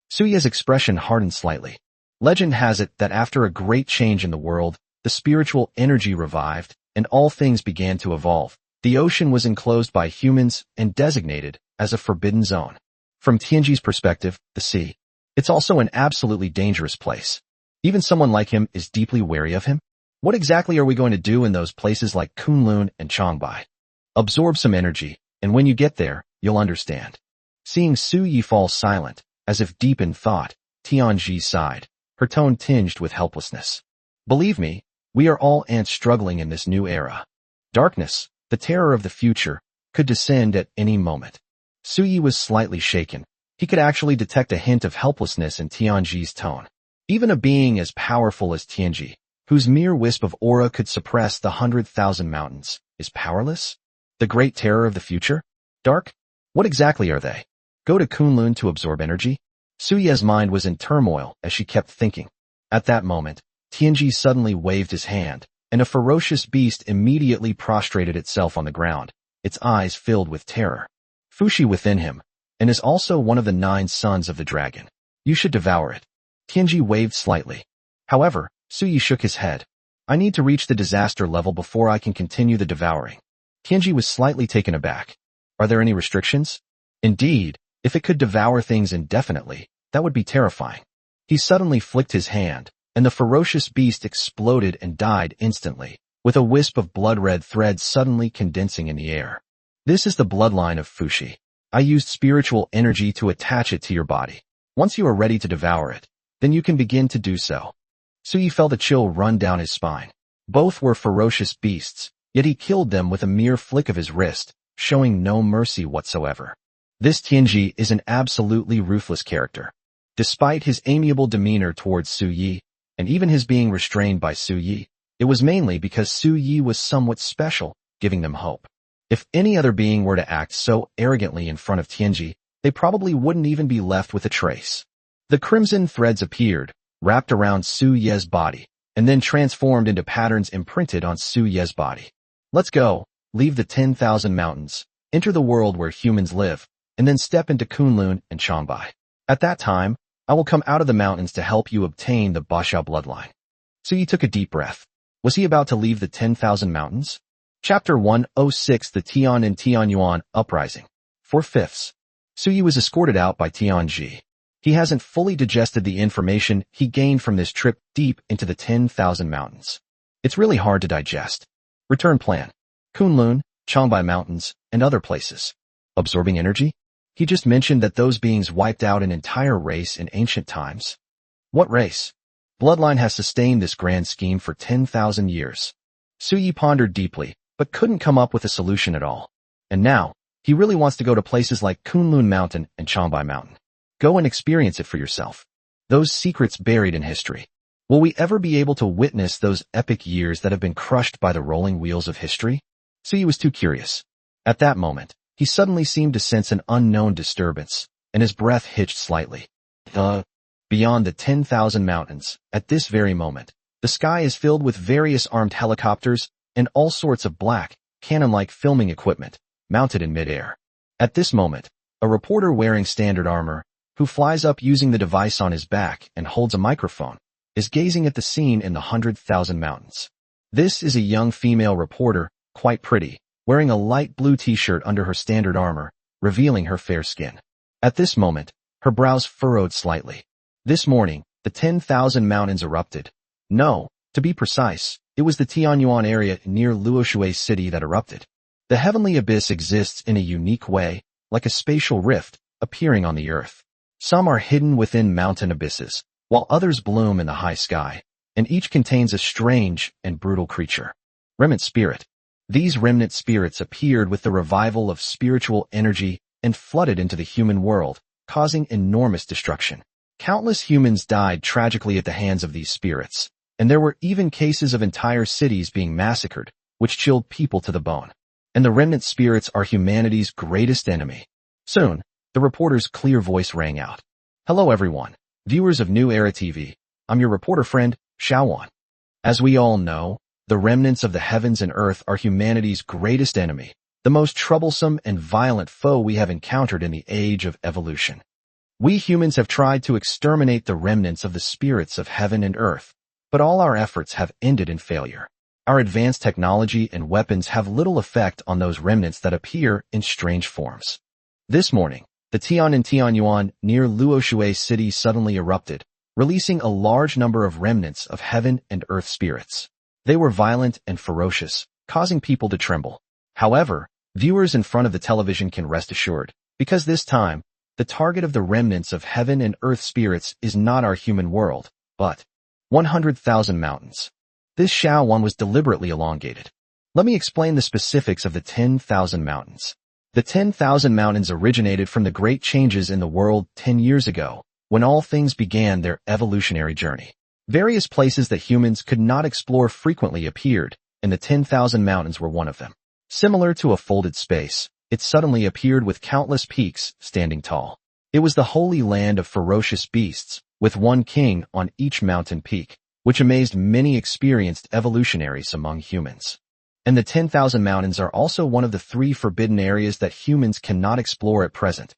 Su Ye's expression hardened slightly. Legend has it that after a great change in the world, the spiritual energy revived, and all things began to evolve. The ocean was enclosed by humans and designated as a forbidden zone. From Tianji's perspective, the sea. It's also an absolutely dangerous place. Even someone like him is deeply wary of him. What exactly are we going to do in those places like Kunlun and Changbai? Absorb some energy, and when you get there, you'll understand. Seeing Su Yi fall silent, as if deep in thought, Tianji sighed, her tone tinged with helplessness. Believe me, we are all ants struggling in this new era. Darkness, the terror of the future, could descend at any moment. Su Yi was slightly shaken. He could actually detect a hint of helplessness in Tianji's tone. Even a being as powerful as Tianji, whose mere wisp of aura could suppress the 100,000 mountains, is powerless? The great terror of the future? Dark? What exactly are they? Go to Kunlun to absorb energy? Su Ye's mind was in turmoil as she kept thinking. At that moment, Tianji suddenly waved his hand, and a ferocious beast immediately prostrated itself on the ground, its eyes filled with terror. Fushi within him, and is also one of the 9 sons of the dragon. You should devour it. Tianji waved slightly. However, Su Yi shook his head. I need to reach the disaster level before I can continue the devouring. Tianji was slightly taken aback. Are there any restrictions? Indeed, if it could devour things indefinitely, that would be terrifying. He suddenly flicked his hand, and the ferocious beast exploded and died instantly, with a wisp of blood-red threads suddenly condensing in the air. This is the bloodline of Fushi. I used spiritual energy to attach it to your body. Once you are ready to devour it, then you can begin to do so. Su Yi felt a chill run down his spine. Both were ferocious beasts, yet he killed them with a mere flick of his wrist, showing no mercy whatsoever. This Tianji is an absolutely ruthless character. Despite his amiable demeanor towards Su Yi, and even his being restrained by Su Yi, it was mainly because Su Yi was somewhat special, giving them hope. If any other being were to act so arrogantly in front of Tianji, they probably wouldn't even be left with a trace. The crimson threads appeared, wrapped around Su Ye's body, and then transformed into patterns imprinted on Su Ye's body. Let's go, leave the 10,000 mountains, enter the world where humans live, and then step into Kunlun and Changbai. At that time, I will come out of the mountains to help you obtain the Baxiao bloodline. Su Yi took a deep breath. Was he about to leave the 10,000 mountains? Chapter 106 The Tian and Tianyuan Uprising. 4/5. Su Yi was escorted out by Tianji. He hasn't fully digested the information he gained from this trip deep into the 10,000 mountains. It's really hard to digest. Return plan. Kunlun, Changbai Mountains, and other places. Absorbing energy? He just mentioned that those beings wiped out an entire race in ancient times. What race? Bloodline has sustained this grand scheme for 10,000 years. Su Yi pondered deeply, but couldn't come up with a solution at all. And now, he really wants to go to places like Kunlun Mountain and Changbai Mountain. Go and experience it for yourself. Those secrets buried in history. Will we ever be able to witness those epic years that have been crushed by the rolling wheels of history? Su Yi was too curious. At that moment, he suddenly seemed to sense an unknown disturbance, and his breath hitched slightly. Beyond the 10,000 mountains, at this very moment, the sky is filled with various armed helicopters and all sorts of black, cannon-like filming equipment, mounted in midair. At this moment, a reporter wearing standard armor, who flies up using the device on his back and holds a microphone, is gazing at the scene in the 100,000 mountains. This is a young female reporter, quite pretty, wearing a light blue t-shirt under her standard armor, revealing her fair skin. At this moment, her brows furrowed slightly. This morning, the 10,000 mountains erupted. No, to be precise, it was the Tianyuan area near Luoshui city that erupted. The heavenly abyss exists in a unique way, like a spatial rift, appearing on the earth. Some are hidden within mountain abysses, while others bloom in the high sky, and each contains a strange and brutal creature. Remnant spirit. These remnant spirits appeared with the revival of spiritual energy and flooded into the human world, causing enormous destruction. Countless humans died tragically at the hands of these spirits, and there were even cases of entire cities being massacred, which chilled people to the bone. And the remnant spirits are humanity's greatest enemy. Soon, the reporter's clear voice rang out. Hello everyone, viewers of New Era TV. I'm your reporter friend, Xiaowan. As we all know, the remnants of the heavens and earth are humanity's greatest enemy, the most troublesome and violent foe we have encountered in the age of evolution. We humans have tried to exterminate the remnants of the spirits of heaven and earth, but all our efforts have ended in failure. Our advanced technology and weapons have little effect on those remnants that appear in strange forms. This morning, the Tian in Tianyuan near Luoshui City suddenly erupted, releasing a large number of remnants of heaven and earth spirits. They were violent and ferocious, causing people to tremble. However, viewers in front of the television can rest assured, because this time, the target of the remnants of heaven and earth spirits is not our human world, but 100,000 mountains. This Xiaowan was deliberately elongated. Let me explain the specifics of the 10,000 mountains. The 10,000 mountains originated from the great changes in the world 10 years ago, when all things began their evolutionary journey. Various places that humans could not explore frequently appeared, and the 10,000 mountains were one of them. Similar to a folded space, it suddenly appeared with countless peaks standing tall. It was the holy land of ferocious beasts, with one king on each mountain peak, which amazed many experienced evolutionaries among humans. And the 10,000 mountains are also one of the 3 forbidden areas that humans cannot explore at present.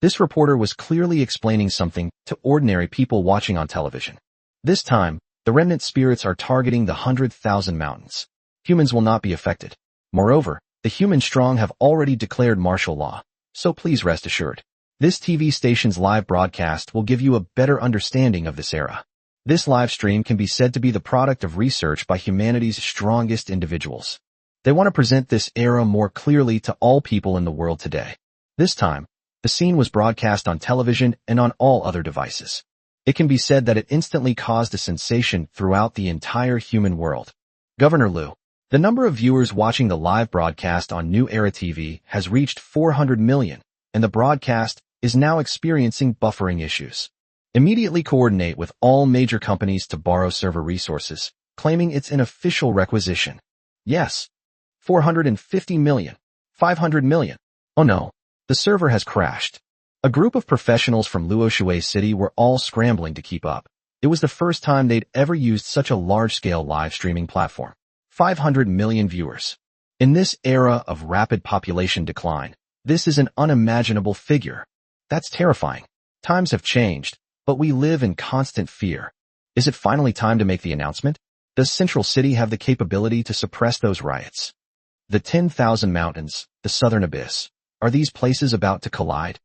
This reporter was clearly explaining something to ordinary people watching on television. This time, the remnant spirits are targeting the 100,000 mountains. Humans will not be affected. Moreover, the human strong have already declared martial law, so please rest assured. This TV station's live broadcast will give you a better understanding of this era. This live stream can be said to be the product of research by humanity's strongest individuals. They want to present this era more clearly to all people in the world today. This time, the scene was broadcast on television and on all other devices. It can be said that it instantly caused a sensation throughout the entire human world. Governor Liu. The number of viewers watching the live broadcast on New Era TV has reached 400 million, and the broadcast is now experiencing buffering issues. Immediately coordinate with all major companies to borrow server resources, claiming it's an official requisition. Yes. 450 million. 500 million. Oh no. The server has crashed. A group of professionals from Luoshui City were all scrambling to keep up. It was the first time they'd ever used such a large-scale live streaming platform. 500 million viewers. In this era of rapid population decline, this is an unimaginable figure. That's terrifying. Times have changed, but we live in constant fear. Is it finally time to make the announcement? Does Central City have the capability to suppress those riots? The 10,000 mountains, the southern abyss. Are these places about to collide?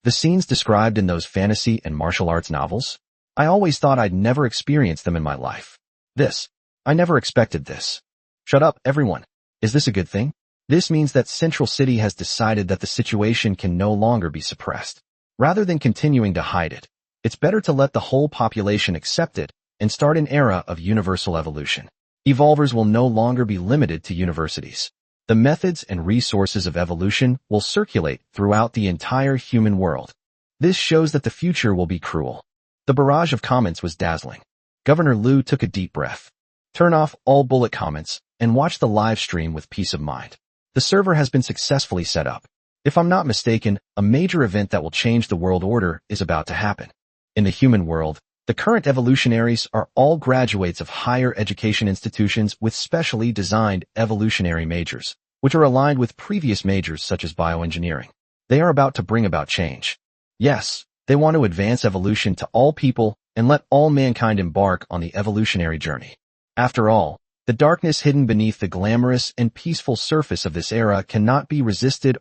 The scenes described in those fantasy and martial arts novels? I always thought I'd never experience them in my life. I never expected this. Shut up, everyone. Is this a good thing? This means that Central City has decided that the situation can no longer be suppressed. Rather than continuing to hide it, it's better to let the whole population accept it and start an era of universal evolution. Evolvers will no longer be limited to universities. The methods and resources of evolution will circulate throughout the entire human world. This shows that the future will be cruel. The barrage of comments was dazzling. Governor Liu took a deep breath. Turn off all bullet comments and watch the live stream with peace of mind. The server has been successfully set up. If I'm not mistaken, a major event that will change the world order is about to happen. In the human world, the current evolutionaries are all graduates of higher education institutions with specially designed evolutionary majors, which are aligned with previous majors such as bioengineering. They are about to bring about change. Yes, they want to advance evolution to all people and let all mankind embark on the evolutionary journey. After all, the darkness hidden beneath the glamorous and peaceful surface of this era cannot be resisted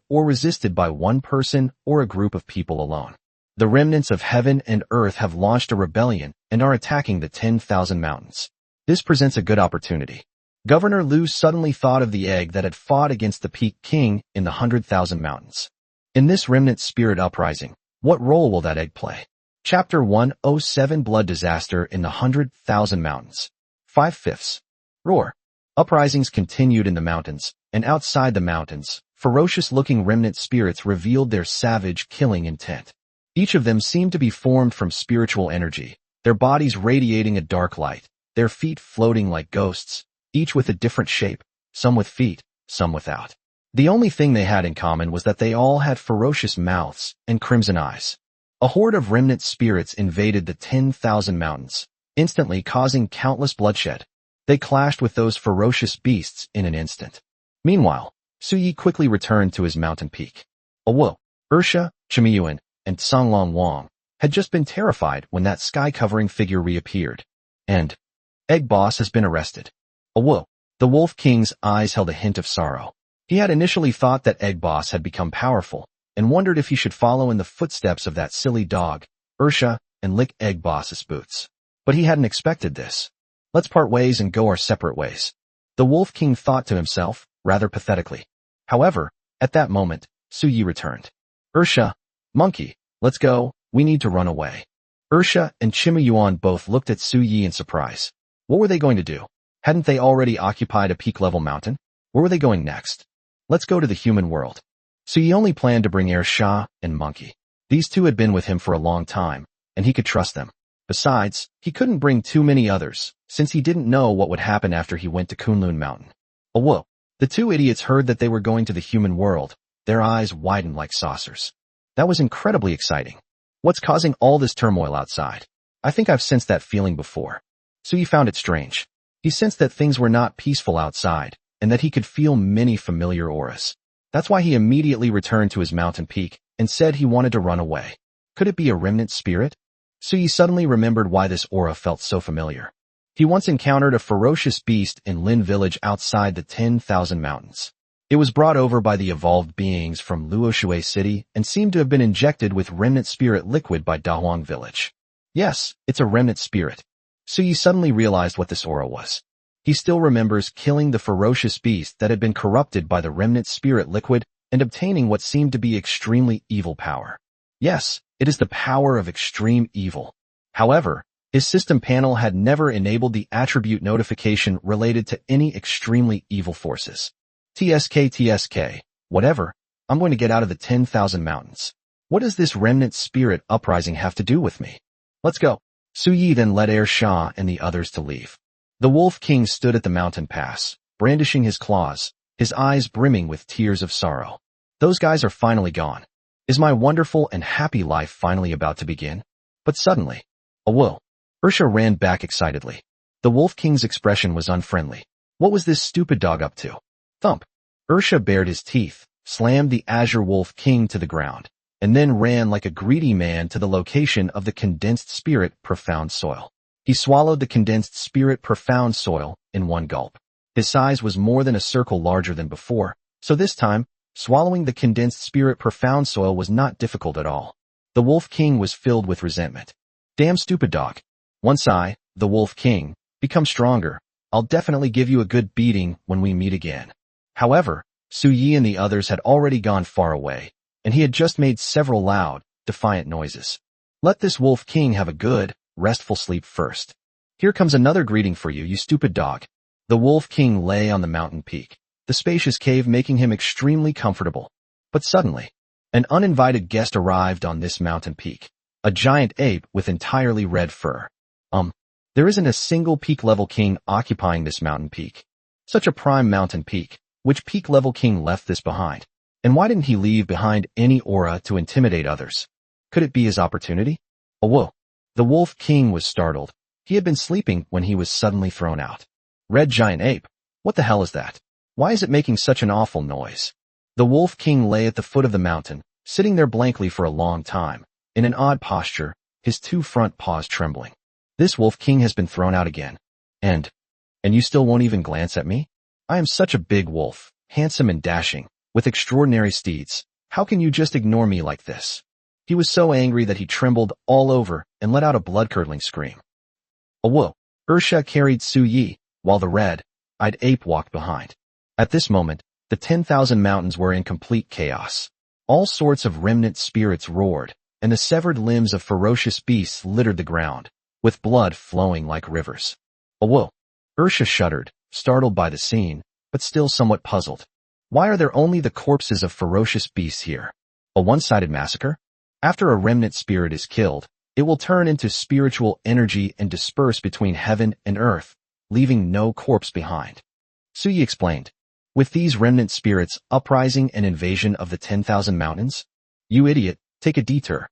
by one person or a group of people alone. The remnants of heaven and earth have launched a rebellion and are attacking the 10,000 mountains. This presents a good opportunity. Governor Liu suddenly thought of the egg that had fought against the Peak King in the 100,000 mountains. In this remnant spirit uprising, what role will that egg play? Chapter 107 Blood Disaster in the 100,000 Mountains. 5/5. Roar. Uprisings continued in the mountains, and outside the mountains, ferocious-looking remnant spirits revealed their savage, killing intent. Each of them seemed to be formed from spiritual energy, their bodies radiating a dark light, their feet floating like ghosts, each with a different shape, some with feet, some without. The only thing they had in common was that they all had ferocious mouths and crimson eyes. A horde of remnant spirits invaded the 10,000 mountains, instantly causing countless bloodshed. They clashed with those ferocious beasts in an instant. Meanwhile, Suyi quickly returned to his mountain peak. Awo, Ursha, Chimiyuan, and Songlong Wang had just been terrified when that sky-covering figure reappeared. And Egg Boss has been arrested. Awo, the Wolf King's eyes held a hint of sorrow. He had initially thought that Egg Boss had become powerful, and wondered if he should follow in the footsteps of that silly dog, Ursha, and lick Egg Boss's boots. But he hadn't expected this. Let's part ways and go our separate ways, the Wolf King thought to himself, rather pathetically. However, at that moment, Suyi returned. Ursha, monkey, let's go, we need to run away. Ursha and Chimayuan both looked at Suyi in surprise. What were they going to do? Hadn't they already occupied a peak-level mountain? Where were they going next? Let's go to the human world. Suyi only planned to bring Ursha and Monkey. These two had been with him for a long time, and he could trust them. Besides, he couldn't bring too many others, since he didn't know what would happen after he went to Kunlun Mountain. Oh whoa. The two idiots heard that they were going to the human world. Their eyes widened like saucers. That was incredibly exciting. What's causing all this turmoil outside? I think I've sensed that feeling before. Suyi found it strange. He sensed that things were not peaceful outside, and that he could feel many familiar auras. That's why he immediately returned to his mountain peak and said he wanted to run away. Could it be a remnant spirit? Suyi suddenly remembered why this aura felt so familiar. He once encountered a ferocious beast in Lin village outside the 10,000 mountains. It was brought over by the evolved beings from Luoshui city and seemed to have been injected with remnant spirit liquid by Dahuang village. Yes, it's a remnant spirit. Suyi suddenly realized what this aura was. He still remembers killing the ferocious beast that had been corrupted by the remnant spirit liquid and obtaining what seemed to be extremely evil power. Yes, it is the power of extreme evil. However, his system panel had never enabled the attribute notification related to any extremely evil forces. TSK, whatever, I'm going to get out of the 10,000 mountains. What does this remnant spirit uprising have to do with me? Let's go. Suyi then led Shah and the others to leave. The Wolf King stood at the mountain pass, brandishing his claws, his eyes brimming with tears of sorrow. Those guys are finally gone. Is my wonderful and happy life finally about to begin? But suddenly, a whoa. Ursha ran back excitedly. The Wolf King's expression was unfriendly. What was this stupid dog up to? Thump. Ursha bared his teeth, slammed the Azure Wolf King to the ground, and then ran like a greedy man to the location of the condensed spirit profound soil. He swallowed the condensed spirit profound soil in one gulp. His size was more than a circle larger than before, so this time, swallowing the condensed spirit profound soil was not difficult at all. The Wolf King was filled with resentment. Damn stupid dog. Once I, the Wolf King, become stronger, I'll definitely give you a good beating when we meet again. However, Suyi and the others had already gone far away, and he had just made several loud, defiant noises. Let this Wolf King have a good, restful sleep first. Here comes another greeting for you, you stupid dog. The Wolf King lay on the mountain peak, the spacious cave making him extremely comfortable. But suddenly, an uninvited guest arrived on this mountain peak, a giant ape with entirely red fur. There isn't a single peak-level king occupying this mountain peak. Such a prime mountain peak. Which peak-level king left this behind? And why didn't he leave behind any aura to intimidate others? Could it be his opportunity? Oh whoa. The Wolf King was startled. He had been sleeping when he was suddenly thrown out. Red giant ape. What the hell is that? Why is it making such an awful noise? The Wolf King lay at the foot of the mountain, sitting there blankly for a long time, in an odd posture, his two front paws trembling. This Wolf King has been thrown out again. And you still won't even glance at me? I am such a big wolf, handsome and dashing, with extraordinary steeds. How can you just ignore me like this? He was so angry that he trembled all over and let out a blood-curdling scream. Oh whoa. Ursha carried Suyi, while the red-eyed ape walked behind. At this moment, the 10,000 mountains were in complete chaos. All sorts of remnant spirits roared, and the severed limbs of ferocious beasts littered the ground, with blood flowing like rivers. Whoa! Ursha shuddered, startled by the scene, but still somewhat puzzled. Why are there only the corpses of ferocious beasts here? A one-sided massacre? After a remnant spirit is killed, it will turn into spiritual energy and disperse between heaven and earth, leaving no corpse behind. Suyi explained. With these remnant spirits, uprising and invasion of the 10,000 mountains? You idiot, take a detour.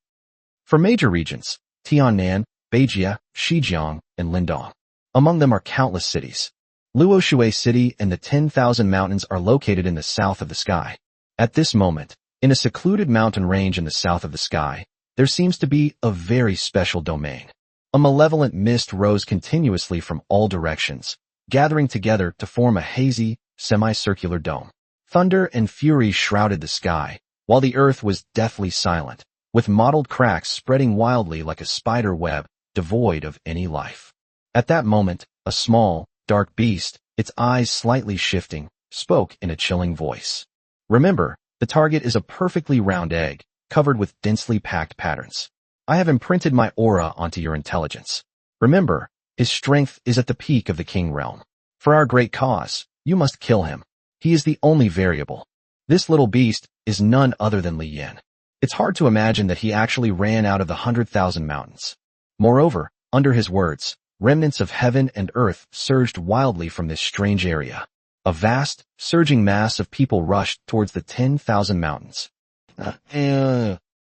For major regions, Tiannan, Beijia, Shijiang, and Lindong. Among them are countless cities. Luoshui City and the 10,000 mountains are located in the south of the sky. At this moment, in a secluded mountain range in the south of the sky, there seems to be a very special domain. A malevolent mist rose continuously from all directions, gathering together to form a hazy, semicircular dome. Thunder and fury shrouded the sky, while the earth was deathly silent, with mottled cracks spreading wildly like a spider web, devoid of any life. At that moment, a small, dark beast, its eyes slightly shifting, spoke in a chilling voice. Remember, the target is a perfectly round egg, covered with densely packed patterns. I have imprinted my aura onto your intelligence. Remember, his strength is at the peak of the king realm. For our great cause, you must kill him. He is the only variable. This little beast is none other than Li Yan. It's hard to imagine that he actually ran out of the 100,000 mountains. Moreover, under his words, remnants of heaven and earth surged wildly from this strange area. A vast, surging mass of people rushed towards the 10,000 mountains.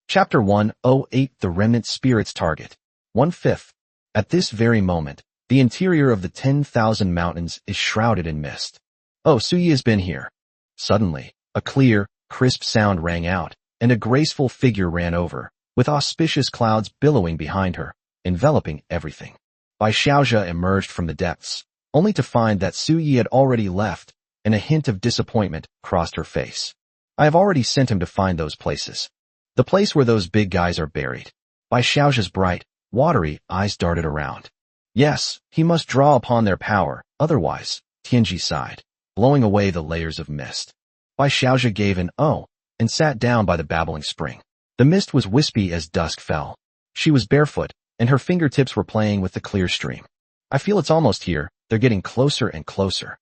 Chapter 108 The Remnant Spirits Target 1/5. At this very moment, the interior of the 10,000 mountains is shrouded in mist. Oh, Suyi has been here. Suddenly, a clear, crisp sound rang out, and a graceful figure ran over, with auspicious clouds billowing behind her, enveloping everything. Bai Xiaozhe emerged from the depths, only to find that Suyi had already left, and a hint of disappointment crossed her face. I have already sent him to find those places. The place where those big guys are buried. Bai Xiaozhe's bright, watery eyes darted around. Yes, he must draw upon their power, otherwise, Tianji sighed, blowing away the layers of mist. Bai Xiaozhe gave an "oh," and sat down by the babbling spring. The mist was wispy as dusk fell. She was barefoot, and her fingertips were playing with the clear stream. I feel it's almost here, they're getting closer and closer.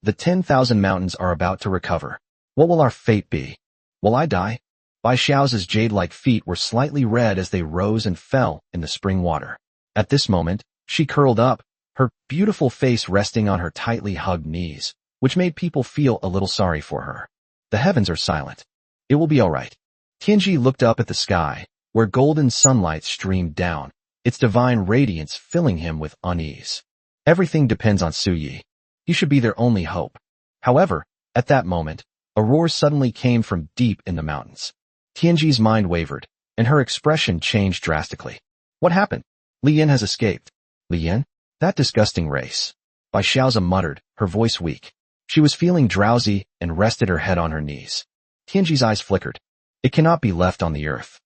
The 10,000 mountains are about to recover. What will our fate be? Will I die? Bai Xiao's jade-like feet were slightly red as they rose and fell in the spring water. At this moment, she curled up, her beautiful face resting on her tightly hugged knees, which made people feel a little sorry for her. The heavens are silent. It will be all right. Tianji looked up at the sky, where golden sunlight streamed down, its divine radiance filling him with unease. Everything depends on Suyi. He should be their only hope. However, at that moment, a roar suddenly came from deep in the mountains. Tianji's mind wavered, and her expression changed drastically. What happened? Li Yan has escaped. Li Yan? That disgusting race. Bai Xiaozhe muttered, her voice weak. She was feeling drowsy and rested her head on her knees. Tianji's eyes flickered. It cannot be left on the earth.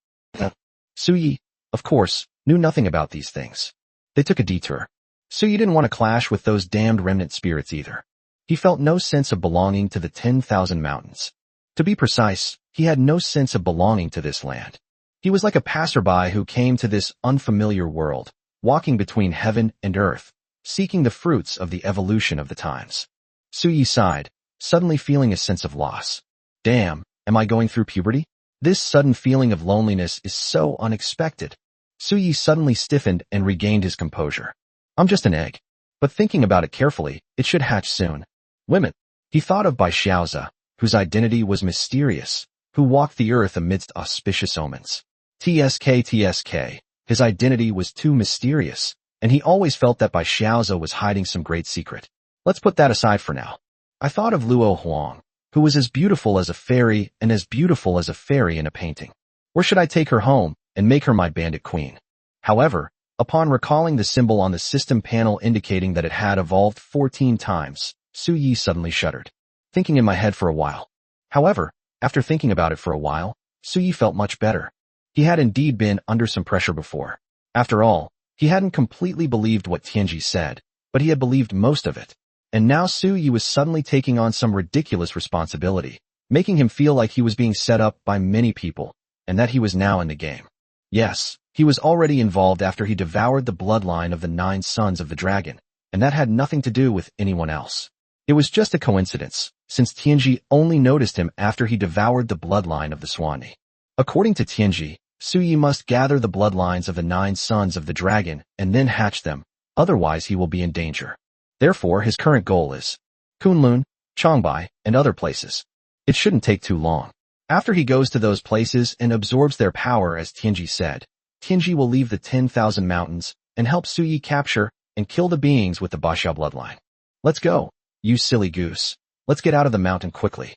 Suyi, of course, knew nothing about these things. They took a detour. Suyi didn't want to clash with those damned remnant spirits either. He felt no sense of belonging to the 10,000 mountains. To be precise, he had no sense of belonging to this land. He was like a passerby who came to this unfamiliar world, walking between heaven and earth, seeking the fruits of the evolution of the times. Suyi sighed, suddenly feeling a sense of loss. Damn, am I going through puberty? This sudden feeling of loneliness is so unexpected. Suyi suddenly stiffened and regained his composure. I'm just an egg. But thinking about it carefully, it should hatch soon. Women. He thought of Bai Xiaozhe, whose identity was mysterious, who walked the earth amidst auspicious omens. TSK. His identity was too mysterious, and he always felt that Bai Xiaozhe was hiding some great secret. Let's put that aside for now. I thought of Luo Huang, who was as beautiful as a fairy and as beautiful as a fairy in a painting. Where should I take her home and make her my bandit queen? However, upon recalling the symbol on the system panel indicating that it had evolved 14 times, Suyi suddenly shuddered, thinking in my head for a while. However, after thinking about it for a while, Suyi felt much better. He had indeed been under some pressure before. After all, he hadn't completely believed what Tianji said, but he had believed most of it. And now Suyi was suddenly taking on some ridiculous responsibility, making him feel like he was being set up by many people, and that he was now in the game. Yes, he was already involved after he devoured the bloodline of the 9 sons of the dragon, and that had nothing to do with anyone else. It was just a coincidence, since Tianji only noticed him after he devoured the bloodline of the Swanee. According to Tianji, Suyi must gather the bloodlines of the 9 sons of the dragon and then hatch them, otherwise he will be in danger. Therefore, his current goal is Kunlun, Changbai, and other places. It shouldn't take too long. After he goes to those places and absorbs their power, as Tianji said, Tianji will leave the 10,000 mountains and help Suyi capture and kill the beings with the Basha bloodline. Let's go, you silly goose. Let's get out of the mountain quickly.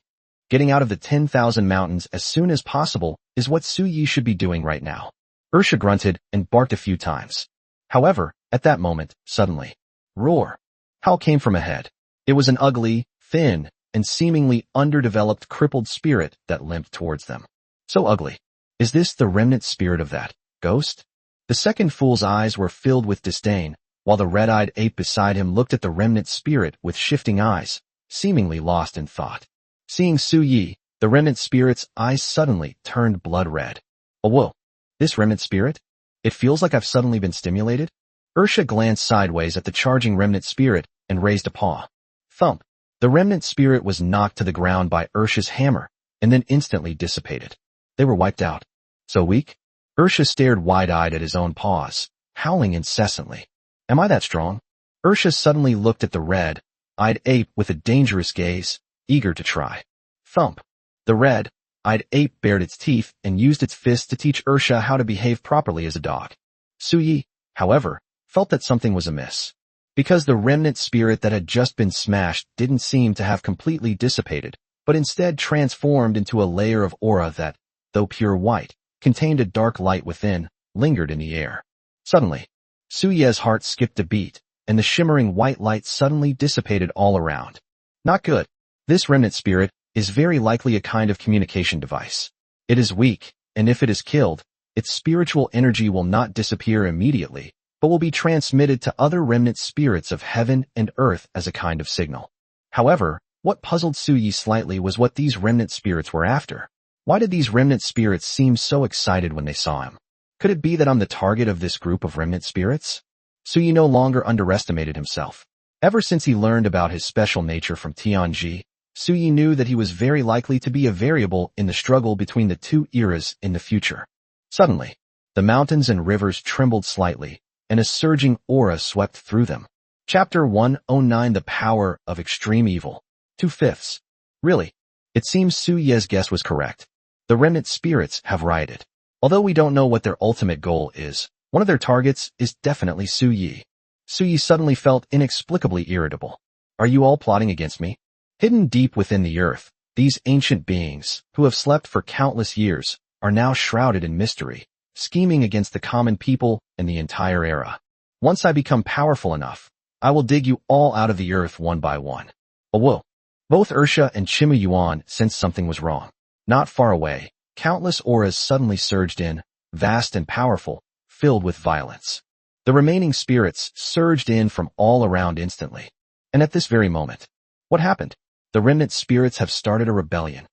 Getting out of the 10,000 mountains as soon as possible is what Suyi should be doing right now. Ursha grunted and barked a few times. However, at that moment, suddenly, roar! Howl came from ahead. It was an ugly, thin, and seemingly underdeveloped crippled spirit that limped towards them. So ugly. Is this the remnant spirit of that ghost? The second fool's eyes were filled with disdain, while the red-eyed ape beside him looked at the remnant spirit with shifting eyes, seemingly lost in thought. Seeing Suyi, the remnant spirit's eyes suddenly turned blood red. Oh whoa! This remnant spirit? It feels like I've suddenly been stimulated? Ursha glanced sideways at the charging remnant spirit and raised a paw. Thump! The remnant spirit was knocked to the ground by Ursha's hammer, and then instantly dissipated. They were wiped out. So weak? Ursha stared wide-eyed at his own paws, howling incessantly. Am I that strong? Ursha suddenly looked at the red-eyed ape with a dangerous gaze, eager to try. Thump! The red-eyed ape bared its teeth and used its fists to teach Ursha how to behave properly as a dog. Suyi, however, felt that something was amiss. Because the remnant spirit that had just been smashed didn't seem to have completely dissipated, but instead transformed into a layer of aura that, though pure white, contained a dark light within, lingered in the air. Suddenly, Suye's heart skipped a beat, and the shimmering white light suddenly dissipated all around. Not good. This remnant spirit is very likely a kind of communication device. It is weak, and if it is killed, its spiritual energy will not disappear immediately, but will be transmitted to other remnant spirits of heaven and earth as a kind of signal. However, what puzzled Suyi slightly was what these remnant spirits were after. Why did these remnant spirits seem so excited when they saw him? Could it be that I'm the target of this group of remnant spirits? Suyi no longer underestimated himself. Ever since he learned about his special nature from Tianji, Suyi knew that he was very likely to be a variable in the struggle between the two eras in the future. Suddenly, the mountains and rivers trembled slightly, and a surging aura swept through them. Chapter 109: The Power of Extreme Evil. 2/5. Really, it seems Suye's guess was correct. The remnant spirits have rioted. Although we don't know what their ultimate goal is, one of their targets is definitely Suyi. Suyi suddenly felt inexplicably irritable. Are you all plotting against me? Hidden deep within the earth, these ancient beings, who have slept for countless years, are now shrouded in mystery, scheming against the common people and the entire era. Once I become powerful enough, I will dig you all out of the earth one by one. Oh whoa! Both Ursha and Chimu Yuan sensed something was wrong. Not far away, countless auras suddenly surged in, vast and powerful, filled with violence. The remaining spirits surged in from all around instantly. And at this very moment, what happened? The remnant spirits have started a rebellion.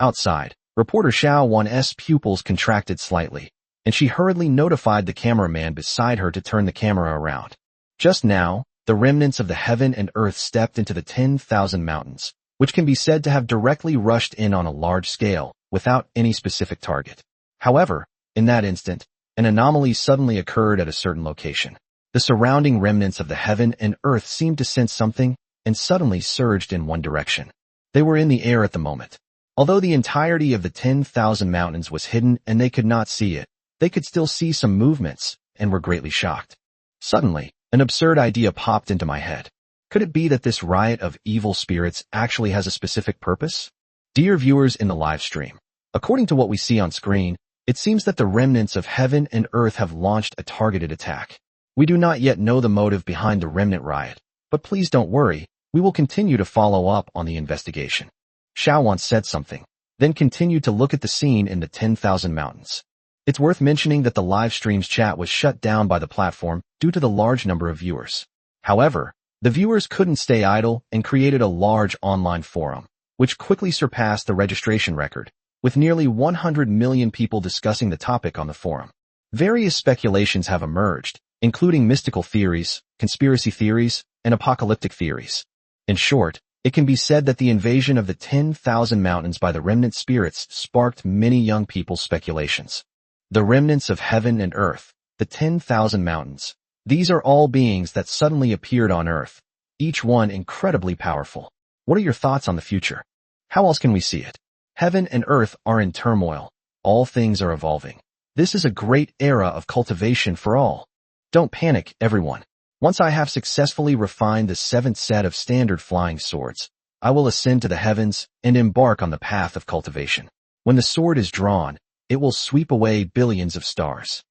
Outside, reporter Xiao Wan's pupils contracted slightly, and she hurriedly notified the cameraman beside her to turn the camera around. Just now, the remnants of the heaven and earth stepped into the 10,000 mountains, which can be said to have directly rushed in on a large scale, without any specific target. However, in that instant, an anomaly suddenly occurred at a certain location. The surrounding remnants of the heaven and earth seemed to sense something, and suddenly surged in one direction. They were in the air at the moment. Although the entirety of the 10,000 mountains was hidden and they could not see it, they could still see some movements, and were greatly shocked. Suddenly, an absurd idea popped into my head. Could it be that this riot of evil spirits actually has a specific purpose? Dear viewers in the live stream, according to what we see on screen, it seems that the remnants of heaven and earth have launched a targeted attack. We do not yet know the motive behind the remnant riot, but please don't worry, we will continue to follow up on the investigation. Xiao Wan said something, then continued to look at the scene in the 10,000 mountains. It's worth mentioning that the live stream's chat was shut down by the platform due to the large number of viewers. However, the viewers couldn't stay idle and created a large online forum, which quickly surpassed the registration record, with nearly 100 million people discussing the topic on the forum. Various speculations have emerged, including mystical theories, conspiracy theories, and apocalyptic theories. In short, it can be said that the invasion of the 10,000 mountains by the remnant spirits sparked many young people's speculations. The remnants of heaven and earth, the 10,000 mountains. These are all beings that suddenly appeared on earth, each one incredibly powerful. What are your thoughts on the future? How else can we see it? Heaven and earth are in turmoil. All things are evolving. This is a great era of cultivation for all. Don't panic, everyone. Once I have successfully refined the 7th set of standard flying swords, I will ascend to the heavens and embark on the path of cultivation. When the sword is drawn, it will sweep away billions of stars.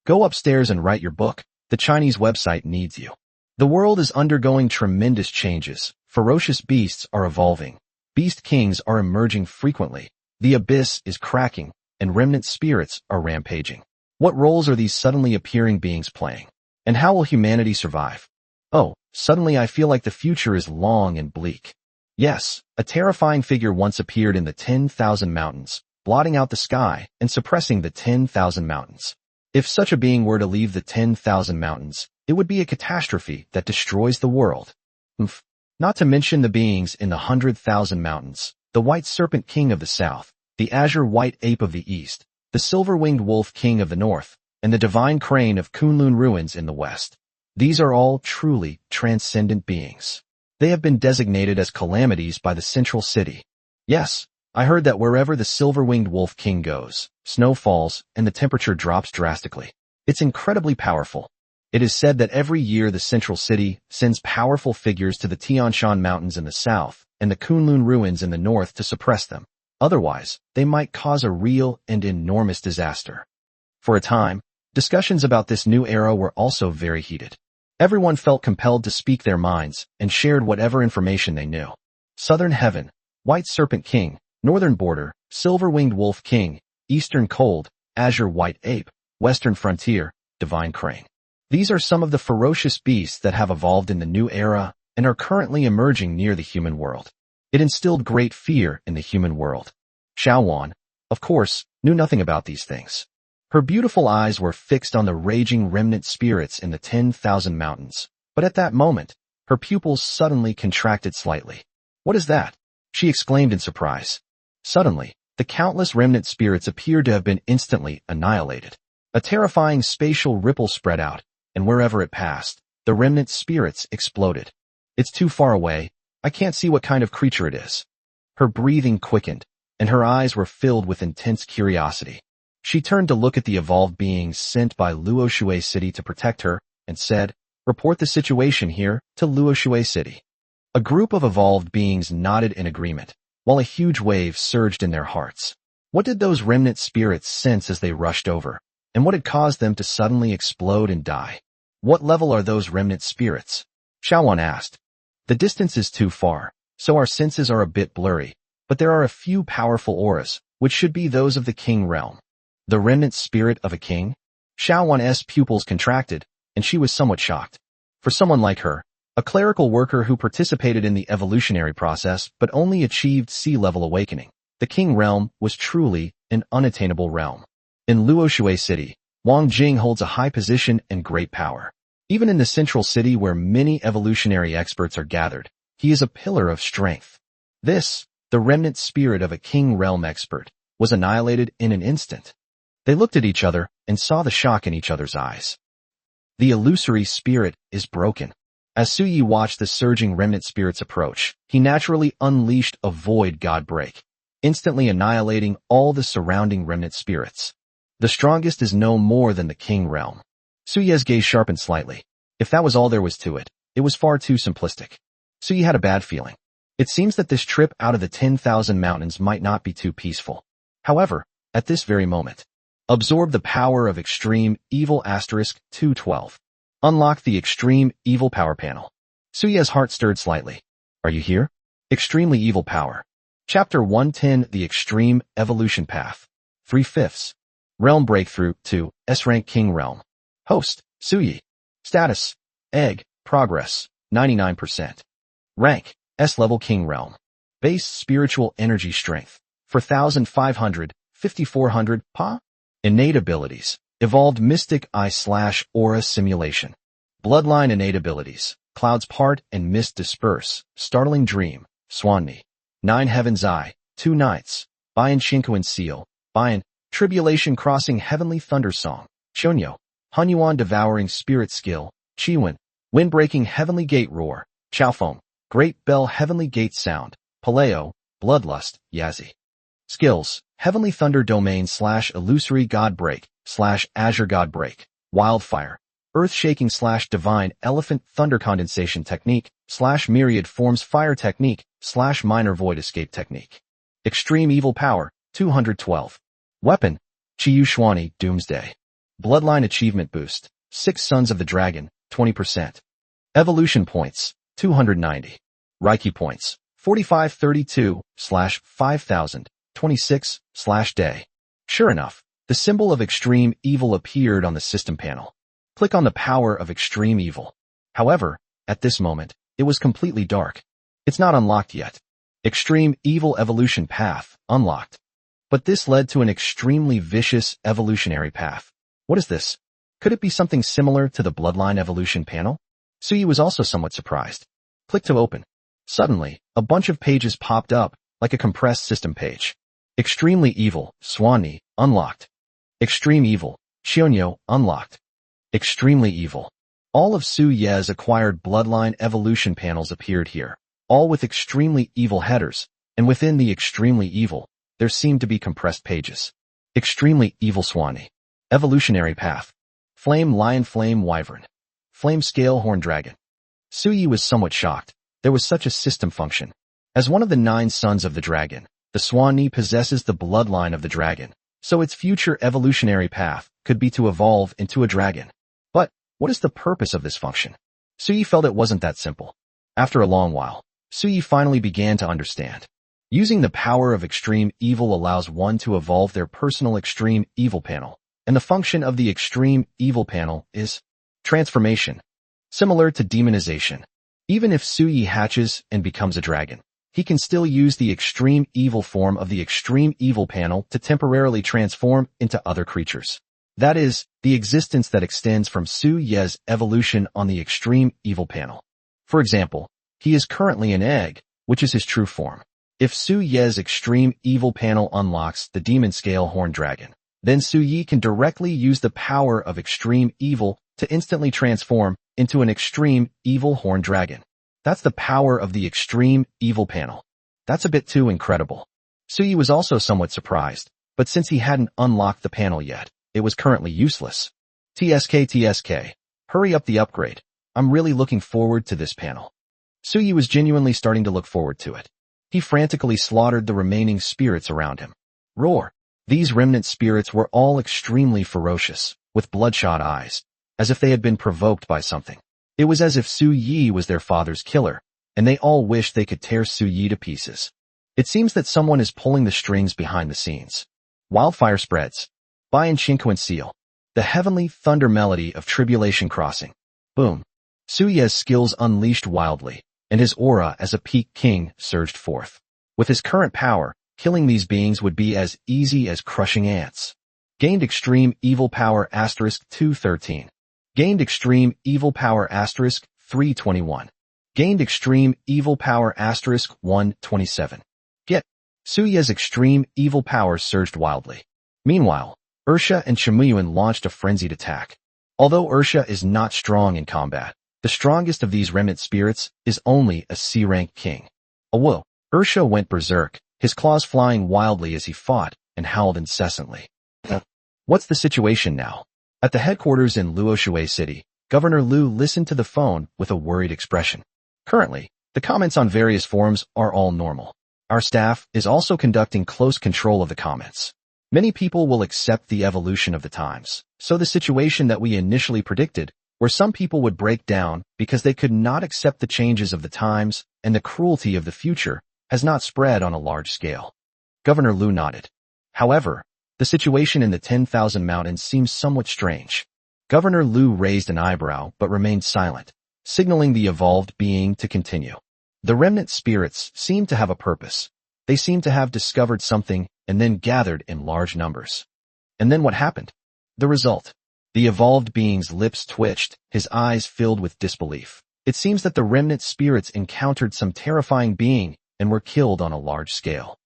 Go upstairs and write your book. The Chinese website needs you. The world is undergoing tremendous changes. Ferocious beasts are evolving. Beast kings are emerging frequently. The abyss is cracking, and remnant spirits are rampaging. What roles are these suddenly appearing beings playing? And how will humanity survive? Oh, suddenly I feel like the future is long and bleak. Yes, a terrifying figure once appeared in the 10,000 mountains, blotting out the sky and suppressing the 10,000 mountains. If such a being were to leave the 10,000 mountains, it would be a catastrophe that destroys the world. Not to mention the beings in the 100,000 mountains, the white serpent king of the south, the azure white ape of the east, the silver-winged wolf king of the north, and the divine crane of Kunlun ruins in the west. These are all truly transcendent beings. They have been designated as calamities by the central city. Yes, I heard that wherever the silver-winged wolf king goes, snow falls and the temperature drops drastically. It's incredibly powerful. It is said that every year the central city sends powerful figures to the Tian Shan mountains in the south and the Kunlun ruins in the north to suppress them. Otherwise, they might cause a real and enormous disaster. For a time, discussions about this new era were also very heated. Everyone felt compelled to speak their minds and shared whatever information they knew. Southern Heaven, White Serpent King, Northern Border, Silver-Winged Wolf King, Eastern Cold, Azure White Ape, Western Frontier, Divine Crane. These are some of the ferocious beasts that have evolved in the new era and are currently emerging near the human world. It instilled great fear in the human world. Xiaowan, of course, knew nothing about these things. Her beautiful eyes were fixed on the raging remnant spirits in the 10,000 mountains, but at that moment, her pupils suddenly contracted slightly. What is that? She exclaimed in surprise. Suddenly, the countless remnant spirits appeared to have been instantly annihilated. A terrifying spatial ripple spread out, and wherever it passed, the remnant spirits exploded. It's too far away. I can't see what kind of creature it is. Her breathing quickened, and her eyes were filled with intense curiosity. She turned to look at the evolved beings sent by Luoshui City to protect her, and said, "Report the situation here to Luoshui City." A group of evolved beings nodded in agreement, while a huge wave surged in their hearts. What did those remnant spirits sense as they rushed over, and what had caused them to suddenly explode and die? What level are those remnant spirits? Xiaowan asked. The distance is too far, so our senses are a bit blurry, but there are a few powerful auras, which should be those of the king realm. The remnant spirit of a king? Xiaowan's pupils contracted, and she was somewhat shocked. For someone like her, a clerical worker who participated in the evolutionary process but only achieved sea-level awakening, the king realm was truly an unattainable realm. In Luoshui City, Wang Jing holds a high position and great power. Even in the central city where many evolutionary experts are gathered, he is a pillar of strength. This, the remnant spirit of a king realm expert, was annihilated in an instant. They looked at each other and saw the shock in each other's eyes. The illusory spirit is broken. As Suyi watched the surging remnant spirits approach, he naturally unleashed a void god break, instantly annihilating all the surrounding remnant spirits. The strongest is no more than the king realm. Suyi's gaze sharpened slightly. If that was all there was to it, it was far too simplistic. Suyi had a bad feeling. It seems that this trip out of the 10,000 mountains might not be too peaceful. However, at this very moment, absorb the power of Extreme Evil *212. Unlock the Extreme Evil Power panel. Suyi's heart stirred slightly. Are you here? Extremely Evil Power. Chapter 110, The Extreme Evolution Path. 3/5. Realm Breakthrough to S-Rank King Realm. Host, Suyi. Status, Egg, Progress, 99%. Rank, S-Level King Realm. Base Spiritual Energy Strength, 4,500, 5,400, Pa? Innate Abilities, Evolved Mystic Eye/Aura Simulation. Bloodline innate abilities. Clouds part and mist disperse. Startling Dream. Swanni. 9 Heaven's Eye. 2 Nights. Bayan Shinkoan Seal. Bayan. Tribulation Crossing Heavenly Thunder Song. Shonyo. Hunyuan Devouring Spirit Skill. Chiwen. Wind-breaking Heavenly Gate Roar. Chaofoam. Great Bell Heavenly Gate Sound. Paleo. Bloodlust. Yazi. Skills. Heavenly Thunder Domain/Illusory God Break/Azure God Break. Wildfire. Earth-Shaking/Divine Elephant Thunder Condensation Technique/Myriad Forms Fire Technique/Minor Void Escape Technique. Extreme Evil Power. 212. Weapon. Chiyu Shuani Doomsday. Bloodline Achievement Boost. 6 Sons of the Dragon. 20%. Evolution Points. 290. Reiki Points. 4532/5000. 26/day. Sure enough, the symbol of Extreme Evil appeared on the system panel. Click on the power of Extreme Evil. However, at this moment, it was completely dark. It's not unlocked yet. Extreme Evil Evolution Path, unlocked. But this led to an extremely vicious evolutionary path. What is this? Could it be something similar to the Bloodline Evolution panel? Suyi was also somewhat surprised. Click to open. Suddenly, a bunch of pages popped up, like a compressed system page. Extremely Evil, Swanni, unlocked. Extreme Evil, Shionyo, unlocked. Extremely Evil. All of Su Ye's acquired Bloodline Evolution panels appeared here, all with Extremely Evil headers, and within the Extremely Evil, there seemed to be compressed pages. Extremely Evil Swanni. Evolutionary Path. Flame Lion Flame Wyvern. Flame Scale Horn Dragon. Suyi was somewhat shocked. There was such a system function. As one of the 9 sons of the dragon, the Swanni possesses the bloodline of the dragon, so its future evolutionary path could be to evolve into a dragon. But what is the purpose of this function? Suyi felt it wasn't that simple. After a long while, Suyi finally began to understand. Using the power of Extreme Evil allows one to evolve their personal Extreme Evil panel, and the function of the Extreme Evil panel is transformation, similar to demonization. Even if Suyi hatches and becomes a dragon, he can still use the Extreme Evil form of the Extreme Evil panel to temporarily transform into other creatures. That is, the existence that extends from Su Ye's evolution on the Extreme Evil panel. For example, he is currently an egg, which is his true form. If Su Ye's Extreme Evil panel unlocks the Demon Scale Horn Dragon, then Su Yi can directly use the power of Extreme Evil to instantly transform into an Extreme Evil Horn Dragon. That's the power of the Extreme Evil panel. That's a bit too incredible. Suyi was also somewhat surprised, but since he hadn't unlocked the panel yet, it was currently useless. TSK, hurry up the upgrade. I'm really looking forward to this panel. Suyi was genuinely starting to look forward to it. He frantically slaughtered the remaining spirits around him. Roar! These remnant spirits were all extremely ferocious, with bloodshot eyes, as if they had been provoked by something. It was as if Su Yi was their father's killer, and they all wished they could tear Su Yi to pieces. It seems that someone is pulling the strings behind the scenes. Wildfire spreads. Bayan Shinkoan Seal. The heavenly thunder melody of Tribulation Crossing. Boom. Su Ye's skills unleashed wildly, and his aura as a peak king surged forth. With his current power, killing these beings would be as easy as crushing ants. Gained Extreme Evil Power *213. Gained Extreme Evil Power *321. Gained Extreme Evil Power *127. Get. Su Ye's Extreme Evil Power surged wildly. Meanwhile, Ursha and Shimuyuan launched a frenzied attack. Although Ursha is not strong in combat, the strongest of these remnant spirits is only a C-rank king. Whoa! Ursha went berserk, his claws flying wildly as he fought and howled incessantly. What's the situation now? At the headquarters in Luoshui City, Governor Liu listened to the phone with a worried expression. Currently, the comments on various forums are all normal. Our staff is also conducting close control of the comments. Many people will accept the evolution of the times, so the situation that we initially predicted, where some people would break down because they could not accept the changes of the times and the cruelty of the future, has not spread on a large scale. Governor Liu nodded. However, the situation in the 10,000 Mountains seems somewhat strange. Governor Liu raised an eyebrow but remained silent, signaling the evolved being to continue. The remnant spirits seemed to have a purpose. They seemed to have discovered something and then gathered in large numbers. And then what happened? The result. The evolved being's lips twitched, his eyes filled with disbelief. It seems that the remnant spirits encountered some terrifying being and were killed on a large scale.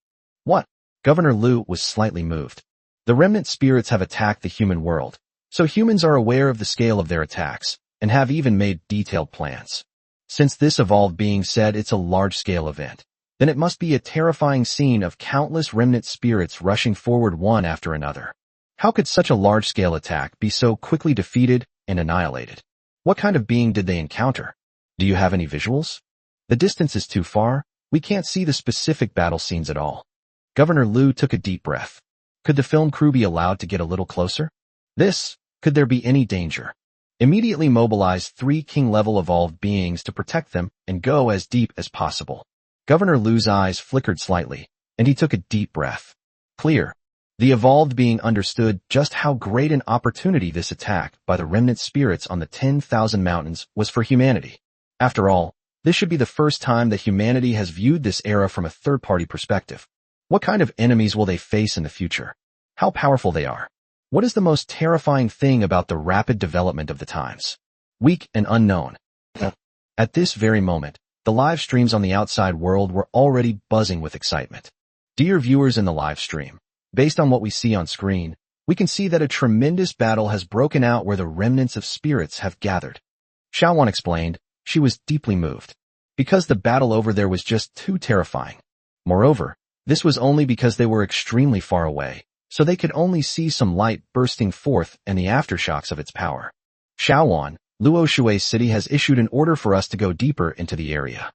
What? Governor Liu was slightly moved. The remnant spirits have attacked the human world, so humans are aware of the scale of their attacks and have even made detailed plans. Since this evolved being said it's a large-scale event, then it must be a terrifying scene of countless remnant spirits rushing forward one after another. How could such a large-scale attack be so quickly defeated and annihilated? What kind of being did they encounter? Do you have any visuals? The distance is too far, we can't see the specific battle scenes at all. Governor Liu took a deep breath. Could the film crew be allowed to get a little closer? Could there be any danger? Immediately mobilize 3 king-level evolved beings to protect them and go as deep as possible. Governor Liu's eyes flickered slightly, and he took a deep breath. Clear. The evolved being understood just how great an opportunity this attack by the remnant spirits on the 10,000 mountains was for humanity. After all, this should be the first time that humanity has viewed this era from a third-party perspective. What kind of enemies will they face in the future? How powerful they are? What is the most terrifying thing about the rapid development of the times? Weak and unknown. At this very moment, the live streams on the outside world were already buzzing with excitement. Dear viewers in the live stream, based on what we see on screen, we can see that a tremendous battle has broken out where the remnants of spirits have gathered. Xiaowan explained, she was deeply moved. Because the battle over there was just too terrifying. Moreover, this was only because they were extremely far away, so they could only see some light bursting forth and the aftershocks of its power. Xiaowan, Luoshui City has issued an order for us to go deeper into the area.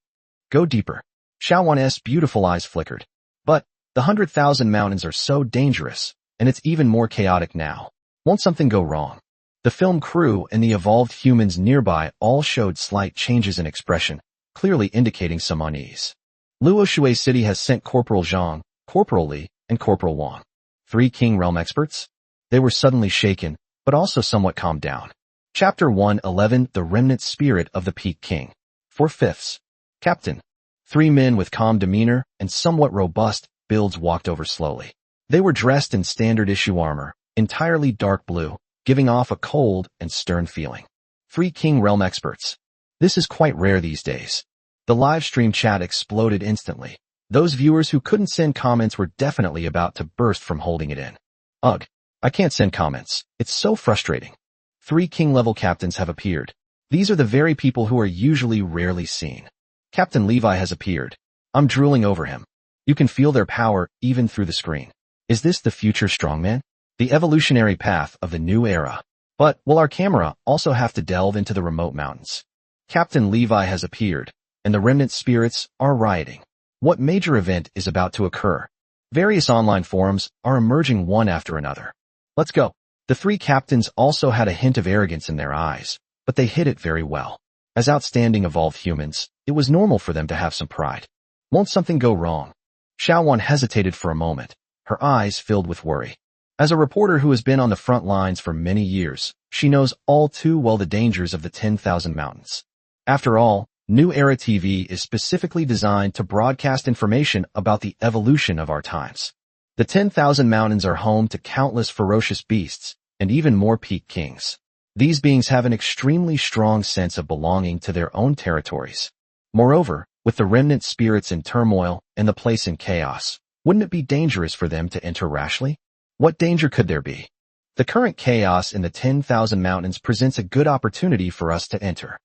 Go deeper. Xiaowan's beautiful eyes flickered. But, the 100,000 mountains are so dangerous, and it's even more chaotic now. Won't something go wrong? The film crew and the evolved humans nearby all showed slight changes in expression, clearly indicating some unease. Luoshui City has sent Corporal Zhang, Corporal Li, and Corporal Wang. 3 King Realm experts? They were suddenly shaken, but also somewhat calmed down. Chapter 111 The Remnant Spirit of the Peak King. 4/5. Captain. 3 men with calm demeanor and somewhat robust builds walked over slowly. They were dressed in standard issue armor, entirely dark blue, giving off a cold and stern feeling. 3 King Realm experts. This is quite rare these days. The live stream chat exploded instantly. Those viewers who couldn't send comments were definitely about to burst from holding it in. Ugh, I can't send comments. It's so frustrating. 3 king-level captains have appeared. These are the very people who are usually rarely seen. Captain Levi has appeared. I'm drooling over him. You can feel their power even through the screen. Is this the future strongman? The evolutionary path of the new era. But will our camera also have to delve into the remote mountains? Captain Levi has appeared, and the remnant spirits are rioting. What major event is about to occur? Various online forums are emerging one after another. Let's go. The 3 captains also had a hint of arrogance in their eyes, but they hid it very well. As outstanding evolved humans, it was normal for them to have some pride. Won't something go wrong? Xiaowan hesitated for a moment, her eyes filled with worry. As a reporter who has been on the front lines for many years, she knows all too well the dangers of the 10,000 mountains. After all, New Era TV is specifically designed to broadcast information about the evolution of our times. The 10,000 mountains are home to countless ferocious beasts, and even more peak kings. These beings have an extremely strong sense of belonging to their own territories. Moreover, with the remnant spirits in turmoil and the place in chaos, wouldn't it be dangerous for them to enter rashly? What danger could there be? The current chaos in the 10,000 mountains presents a good opportunity for us to enter.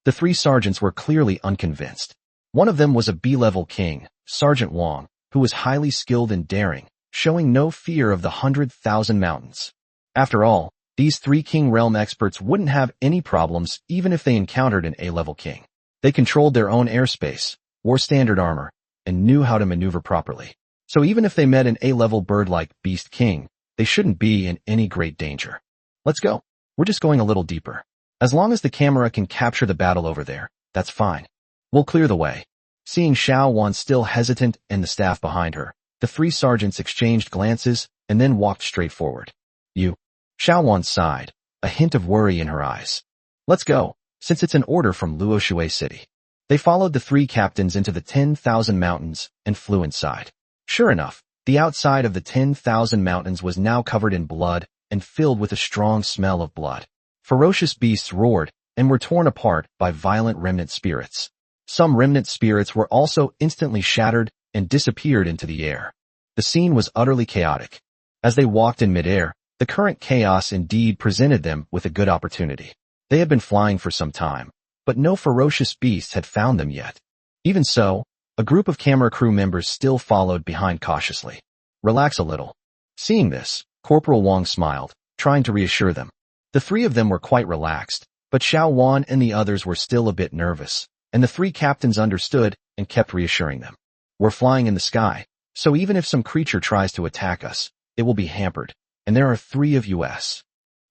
The 3 sergeants were clearly unconvinced. One of them was a B-level king, Sergeant Wang, who was highly skilled and daring, showing no fear of the 100,000 mountains. After all, these 3 King Realm experts wouldn't have any problems even if they encountered an A-level king. They controlled their own airspace, wore standard armor, and knew how to maneuver properly. So even if they met an A-level bird-like Beast King, they shouldn't be in any great danger. Let's go. We're just going a little deeper. As long as the camera can capture the battle over there, that's fine. We'll clear the way. Seeing Xiaowan still hesitant and the staff behind her, the 3 sergeants exchanged glances and then walked straight forward. You. Xiaowan sighed, a hint of worry in her eyes. Let's go, since it's an order from Luoshui City. They followed the 3 captains into the 10,000 mountains and flew inside. Sure enough, the outside of the 10,000 mountains was now covered in blood and filled with a strong smell of blood. Ferocious beasts roared and were torn apart by violent remnant spirits. Some remnant spirits were also instantly shattered and disappeared into the air. The scene was utterly chaotic. As they walked in midair, the current chaos indeed presented them with a good opportunity. They had been flying for some time, but no ferocious beasts had found them yet. Even so, a group of camera crew members still followed behind cautiously. Relax a little. Seeing this, Corporal Wong smiled, trying to reassure them. The three of them were quite relaxed, but Xiao Wan and the others were still a bit nervous, and the three captains understood and kept reassuring them. We're flying in the sky, so even if some creature tries to attack us, it will be hampered, and there are 3 of us.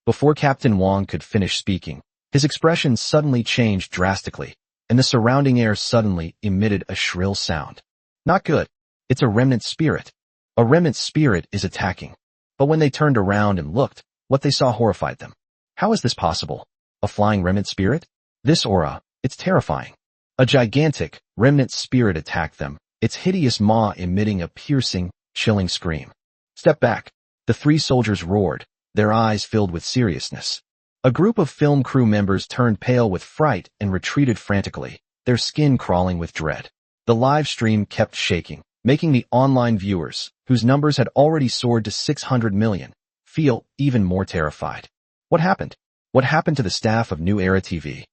Before Captain Wong could finish speaking, his expression suddenly changed drastically, and the surrounding air suddenly emitted a shrill sound. Not good. It's a remnant spirit. A remnant spirit is attacking. But when they turned around and looked, what they saw horrified them. How is this possible? A flying remnant spirit? This aura, it's terrifying. A gigantic, remnant spirit attacked them, its hideous maw emitting a piercing, chilling scream. Step back. The 3 soldiers roared, their eyes filled with seriousness. A group of film crew members turned pale with fright and retreated frantically, their skin crawling with dread. The live stream kept shaking, making the online viewers, whose numbers had already soared to 600 million, feel even more terrified. What happened? What happened to the staff of New Era TV?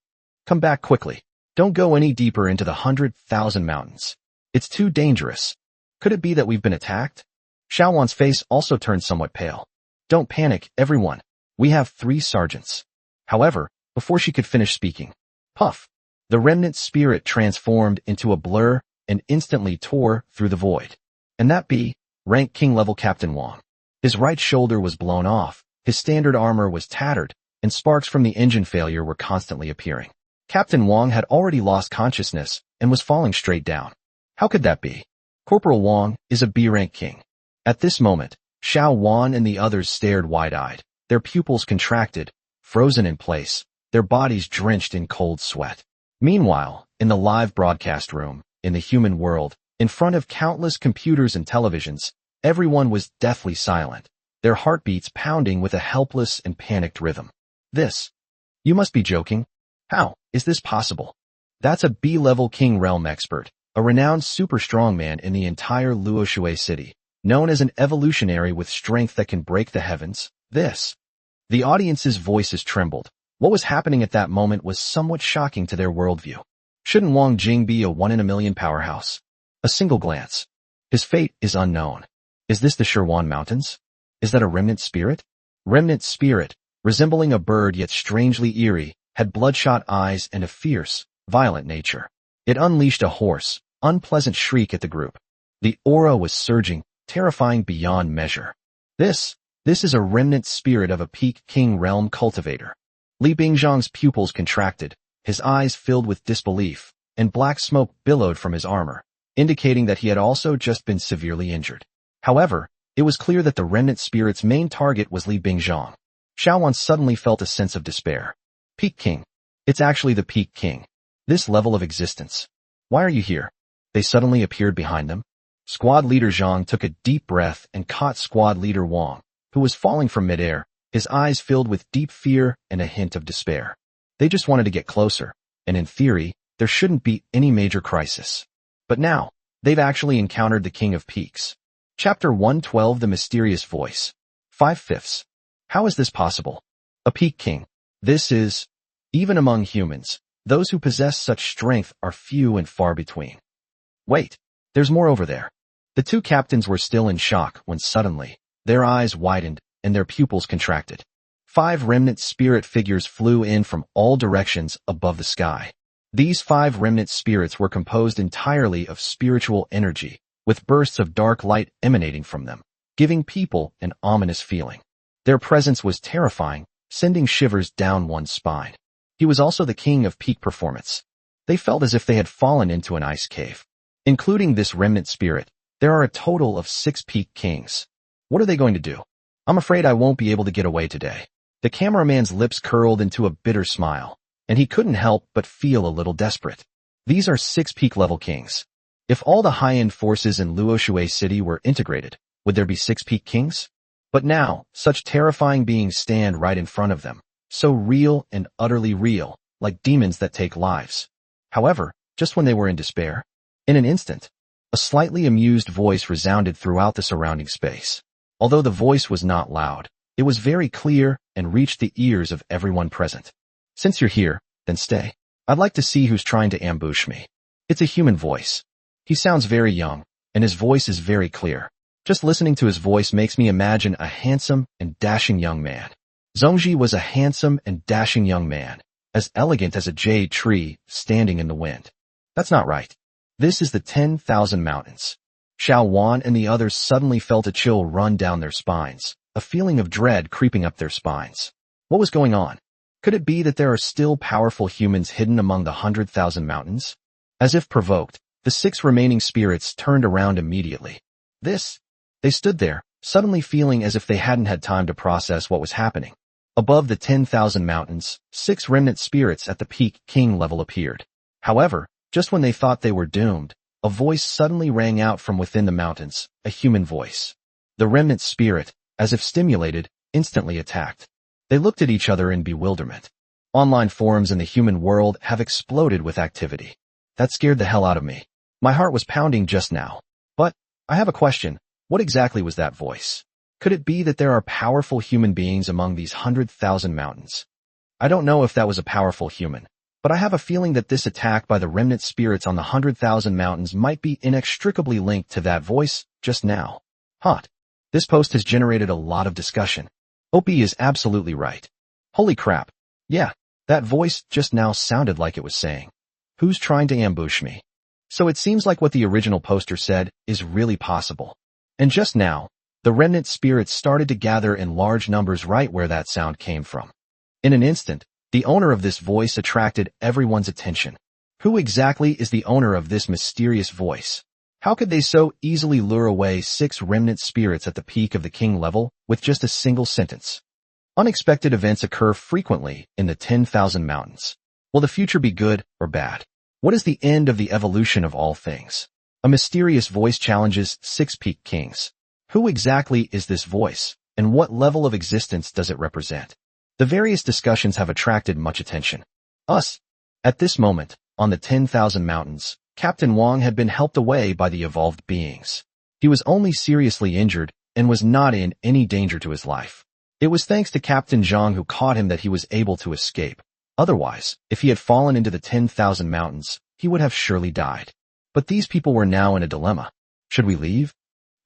Come back quickly. Don't go any deeper into the 100,000 mountains. It's too dangerous. Could it be that we've been attacked? Xiaowan's face also turned somewhat pale. Don't panic, everyone. We have 3 sergeants. However, before she could finish speaking, puff, the remnant spirit transformed into a blur and instantly tore through the void. And that be, rank king level Captain Wong. His right shoulder was blown off, his standard armor was tattered, and sparks from the engine failure were constantly appearing. Captain Wong had already lost consciousness and was falling straight down. How could that be? Corporal Wong is a B-rank king. At this moment, Xiao Wan and the others stared wide-eyed, their pupils contracted, frozen in place, their bodies drenched in cold sweat. Meanwhile, in the live broadcast room, in the human world, in front of countless computers and televisions, everyone was deathly silent, their heartbeats pounding with a helpless and panicked rhythm. This? You must be joking. How is this possible? That's a B-level King Realm expert, a renowned super strongman in the entire Luoshui city, known as an evolutionary with strength that can break the heavens. This. The audience's voices trembled. What was happening at that moment was somewhat shocking to their worldview. Shouldn't Wang Jing be a 1 in a million powerhouse? A single glance. His fate is unknown. Is this the Shirwan Mountains? Is that a remnant spirit? Remnant spirit, resembling a bird yet strangely eerie, had bloodshot eyes and a fierce, violent nature. It unleashed a hoarse, unpleasant shriek at the group. The aura was surging, terrifying beyond measure. This is a remnant spirit of a peak king realm cultivator. Li Bingzhang's pupils contracted, his eyes filled with disbelief, and black smoke billowed from his armor, indicating that he had also just been severely injured. However, it was clear that the remnant spirit's main target was Li Bingzhang. Xiaowan suddenly felt a sense of despair. Peak King. It's actually the Peak King. This level of existence. Why are you here? They suddenly appeared behind them. Squad leader Zhang took a deep breath and caught squad leader Wang, who was falling from midair, his eyes filled with deep fear and a hint of despair. They just wanted to get closer, and in theory, there shouldn't be any major crisis. But now, they've actually encountered the King of Peaks. Chapter 112, The Mysterious Voice. 5/5. How is this possible? A Peak King. This is, even among humans, those who possess such strength are few and far between. Wait, there's more over there. The 2 captains were still in shock when suddenly, their eyes widened and their pupils contracted. 5 remnant spirit figures flew in from all directions above the sky. These 5 remnant spirits were composed entirely of spiritual energy, with bursts of dark light emanating from them, giving people an ominous feeling. Their presence was terrifying, sending shivers down one's spine. He was also the king of peak performance. They felt as if they had fallen into an ice cave. Including this remnant spirit, there are a total of 6 peak kings. What are they going to do? I'm afraid I won't be able to get away today. The cameraman's lips curled into a bitter smile, and he couldn't help but feel a little desperate. These are 6 peak level kings. If all the high-end forces in Luoshui City were integrated, would there be 6 peak kings? But now, such terrifying beings stand right in front of them, so real and utterly real, like demons that take lives. However, just when they were in despair, in an instant, a slightly amused voice resounded throughout the surrounding space. Although the voice was not loud, it was very clear and reached the ears of everyone present. Since you're here, then stay. I'd like to see who's trying to ambush me. It's a human voice. He sounds very young, and his voice is very clear. Just listening to his voice makes me imagine a handsome and dashing young man. Zhongji was a handsome and dashing young man, as elegant as a jade tree standing in the wind. That's not right. This is the 10,000 mountains. Xiao Wan and the others suddenly felt a chill run down their spines, a feeling of dread creeping up their spines. What was going on? Could it be that there are still powerful humans hidden among the 100,000 mountains? As if provoked, the 6 remaining spirits turned around immediately. They stood there, suddenly feeling as if they hadn't had time to process what was happening. Above the 10,000 mountains, 6 remnant spirits at the peak king level appeared. However, just when they thought they were doomed, a voice suddenly rang out from within the mountains, a human voice. The remnant spirit, as if stimulated, instantly attacked. They looked at each other in bewilderment. Online forums in the human world have exploded with activity. That scared the hell out of me. My heart was pounding just now. But, I have a question. What exactly was that voice? Could it be that there are powerful human beings among these 100,000 mountains? I don't know if that was a powerful human, but I have a feeling that this attack by the remnant spirits on the 100,000 mountains might be inextricably linked to that voice just now. Hot. This post has generated a lot of discussion. Opie is absolutely right. Holy crap. Yeah, that voice just now sounded like it was saying, "Who's trying to ambush me?" So it seems like what the original poster said is really possible. And just now, the remnant spirits started to gather in large numbers right where that sound came from. In an instant, the owner of this voice attracted everyone's attention. Who exactly is the owner of this mysterious voice? How could they so easily lure away 6 remnant spirits at the peak of the king level with just a single sentence? Unexpected events occur frequently in the 10,000 mountains. Will the future be good or bad? What is the end of the evolution of all things? A mysterious voice challenges 6 peak kings. Who exactly is this voice, and what level of existence does it represent? The various discussions have attracted much attention. At this moment, on the 10,000 mountains, Captain Wang had been helped away by the evolved beings. He was only seriously injured and was not in any danger to his life. It was thanks to Captain Zhang who caught him that he was able to escape. Otherwise, if he had fallen into the 10,000 mountains, he would have surely died. But these people were now in a dilemma. Should we leave?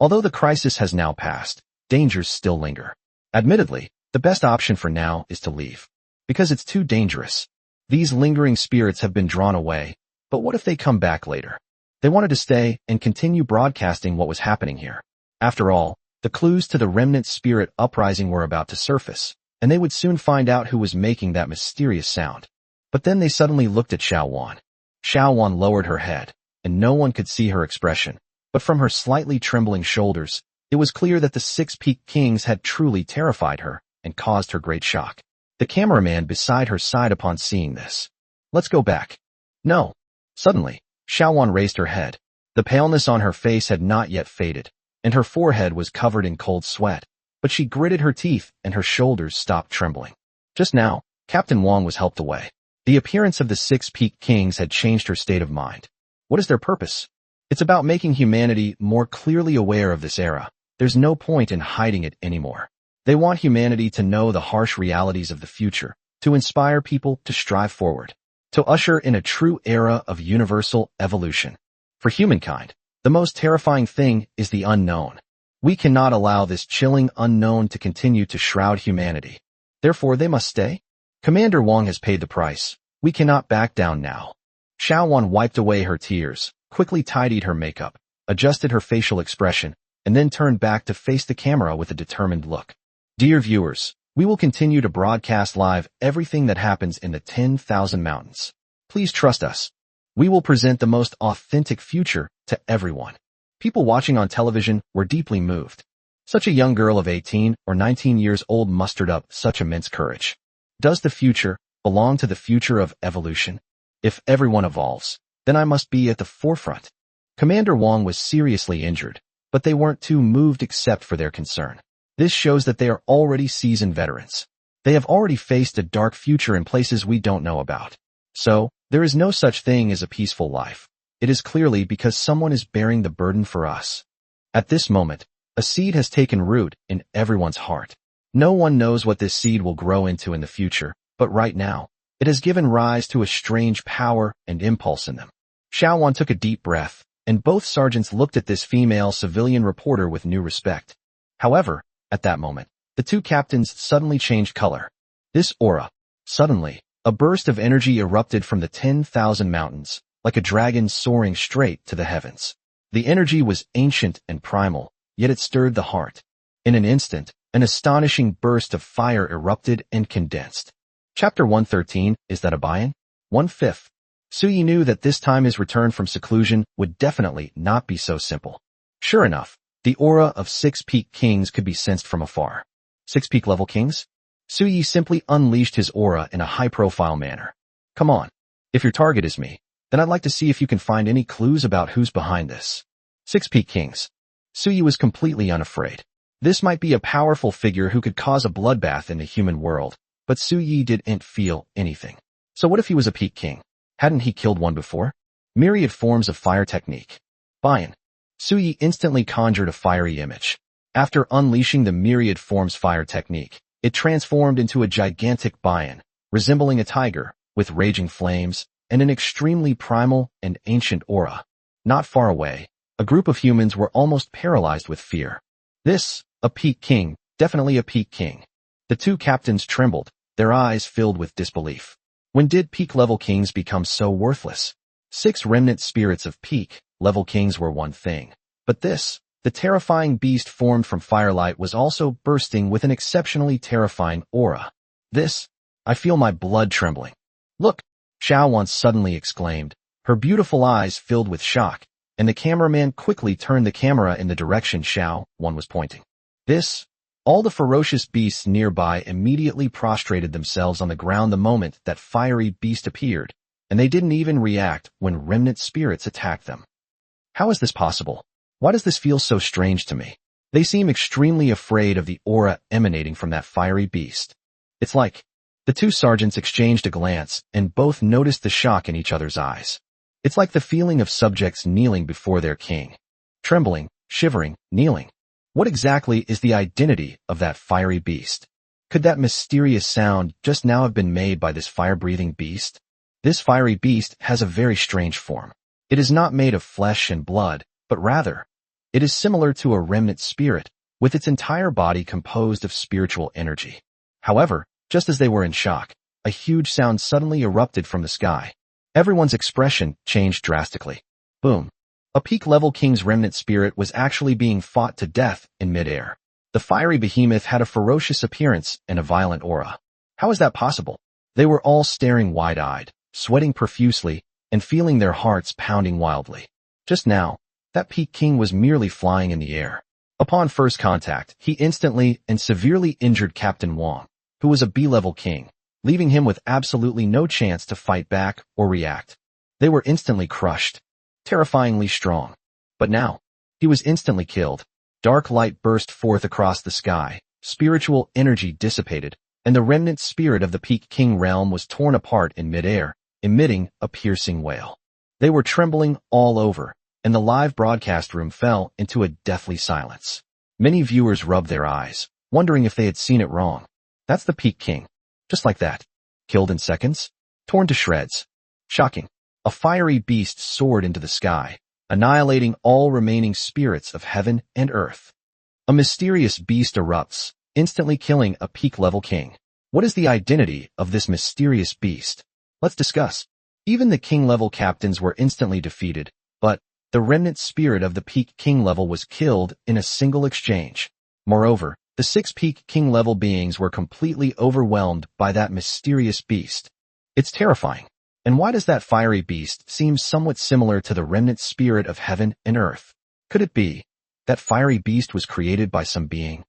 Although the crisis has now passed, dangers still linger. Admittedly, the best option for now is to leave. Because it's too dangerous. These lingering spirits have been drawn away, but what if they come back later? They wanted to stay and continue broadcasting what was happening here. After all, the clues to the remnant spirit uprising were about to surface, and they would soon find out who was making that mysterious sound. But then they suddenly looked at Xiao Wan. Xiao Wan lowered her head, and no one could see her expression, but from her slightly trembling shoulders, it was clear that the 6 peak kings had truly terrified her and caused her great shock. The cameraman beside her sighed upon seeing this. Let's go back. No. Suddenly, Xiao Wan raised her head. The paleness on her face had not yet faded, and her forehead was covered in cold sweat, but she gritted her teeth and her shoulders stopped trembling. Just now, Captain Wang was helped away. The appearance of the 6 peak kings had changed her state of mind. What is their purpose? It's about making humanity more clearly aware of this era. There's no point in hiding it anymore. They want humanity to know the harsh realities of the future, to inspire people to strive forward, to usher in a true era of universal evolution. For humankind, the most terrifying thing is the unknown. We cannot allow this chilling unknown to continue to shroud humanity. Therefore, they must stay. Commander Wang has paid the price. We cannot back down now. Xiao Wan wiped away her tears, quickly tidied her makeup, adjusted her facial expression, and then turned back to face the camera with a determined look. Dear viewers, we will continue to broadcast live everything that happens in the 10,000 mountains. Please trust us. We will present the most authentic future to everyone. People watching on television were deeply moved. Such a young girl of 18 or 19 years old mustered up such immense courage. Does the future belong to the future of evolution? If everyone evolves, then I must be at the forefront. Commander Wang was seriously injured, but they weren't too moved except for their concern. This shows that they are already seasoned veterans. They have already faced a dark future in places we don't know about. So, there is no such thing as a peaceful life. It is clearly because someone is bearing the burden for us. At this moment, a seed has taken root in everyone's heart. No one knows what this seed will grow into in the future, but right now, it has given rise to a strange power and impulse in them. Xiaowan took a deep breath, and both sergeants looked at this female civilian reporter with new respect. However, at that moment, the two captains suddenly changed color. This aura. Suddenly, a burst of energy erupted from the 10,000 mountains, like a dragon soaring straight to the heavens. The energy was ancient and primal, yet it stirred the heart. In an instant, an astonishing burst of fire erupted and condensed. Chapter 113, Is That a Buy-in? 1/5. Suyi knew that this time his return from seclusion would definitely not be so simple. Sure enough, the aura of 6 peak kings could be sensed from afar. 6 peak level kings? Suyi simply unleashed his aura in a high-profile manner. Come on. If your target is me, then I'd like to see if you can find any clues about who's behind this. 6 peak kings. Suyi was completely unafraid. This might be a powerful figure who could cause a bloodbath in the human world, but Suyi didn't feel anything. So what if he was a peak king? Hadn't he killed one before? Myriad forms of fire technique. Buy-in. Suyi instantly conjured a fiery image. After unleashing the myriad forms fire technique, it transformed into a gigantic buy-in, resembling a tiger, with raging flames, and an extremely primal and ancient aura. Not far away, a group of humans were almost paralyzed with fear. This, a peak king, definitely a peak king. The two captains trembled, their eyes filled with disbelief. When did peak-level kings become so worthless? 6 remnant spirits of peak-level kings were one thing. But this, the terrifying beast formed from firelight, was also bursting with an exceptionally terrifying aura. This, I feel my blood trembling. Look, Xiaowan suddenly exclaimed, her beautiful eyes filled with shock, and the cameraman quickly turned the camera in the direction Xiaowan was pointing. This, all the ferocious beasts nearby immediately prostrated themselves on the ground the moment that fiery beast appeared, and they didn't even react when remnant spirits attacked them. How is this possible? Why does this feel so strange to me? They seem extremely afraid of the aura emanating from that fiery beast. It's like, the two sergeants exchanged a glance and both noticed the shock in each other's eyes. It's like the feeling of subjects kneeling before their king. Trembling, shivering, kneeling. What exactly is the identity of that fiery beast? Could that mysterious sound just now have been made by this fire-breathing beast? This fiery beast has a very strange form. It is not made of flesh and blood, but rather, it is similar to a remnant spirit, with its entire body composed of spiritual energy. However, just as they were in shock, a huge sound suddenly erupted from the sky. Everyone's expression changed drastically. Boom. A peak-level king's remnant spirit was actually being fought to death in midair. The fiery behemoth had a ferocious appearance and a violent aura. How is that possible? They were all staring wide-eyed, sweating profusely, and feeling their hearts pounding wildly. Just now, that peak king was merely flying in the air. Upon first contact, he instantly and severely injured Captain Wang, who was a B-level king, leaving him with absolutely no chance to fight back or react. They were instantly crushed. Terrifyingly strong. But now, he was instantly killed. Dark light burst forth across the sky, spiritual energy dissipated, and the remnant spirit of the peak king realm was torn apart in midair, emitting a piercing wail. They were trembling all over, and the live broadcast room fell into a deathly silence. Many viewers rubbed their eyes, wondering if they had seen it wrong. That's the peak king. Just like that. Killed in seconds? Torn to shreds. Shocking. A fiery beast soared into the sky, annihilating all remaining spirits of heaven and earth. A mysterious beast erupts, instantly killing a peak-level king. What is the identity of this mysterious beast? Let's discuss. Even the king-level captains were instantly defeated, but the remnant spirit of the peak king level was killed in a single exchange. Moreover, the 6 peak king level beings were completely overwhelmed by that mysterious beast. It's terrifying. And why does that fiery beast seem somewhat similar to the remnant spirit of heaven and earth? Could it be that fiery beast was created by some being?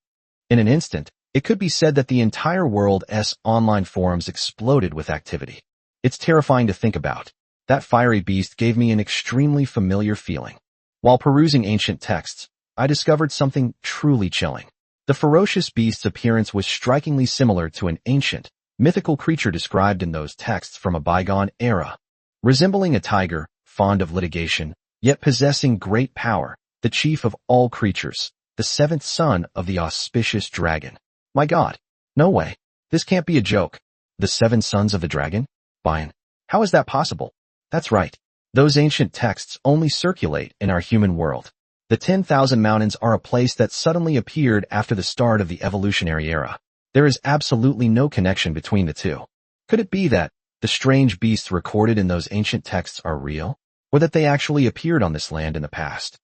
In an instant, it could be said that the entire world's online forums exploded with activity. It's terrifying to think about. That fiery beast gave me an extremely familiar feeling. While perusing ancient texts, I discovered something truly chilling. The ferocious beast's appearance was strikingly similar to an ancient, mythical creature described in those texts from a bygone era. Resembling a tiger, fond of litigation, yet possessing great power, the chief of all creatures, the seventh son of the auspicious dragon. My God! No way! This can't be a joke. The seven sons of the dragon? Bian. How is that possible? That's right. Those ancient texts only circulate in our human world. The 10,000 mountains are a place that suddenly appeared after the start of the evolutionary era. There is absolutely no connection between the two. Could it be that the strange beasts recorded in those ancient texts are real, or that they actually appeared on this land in the past?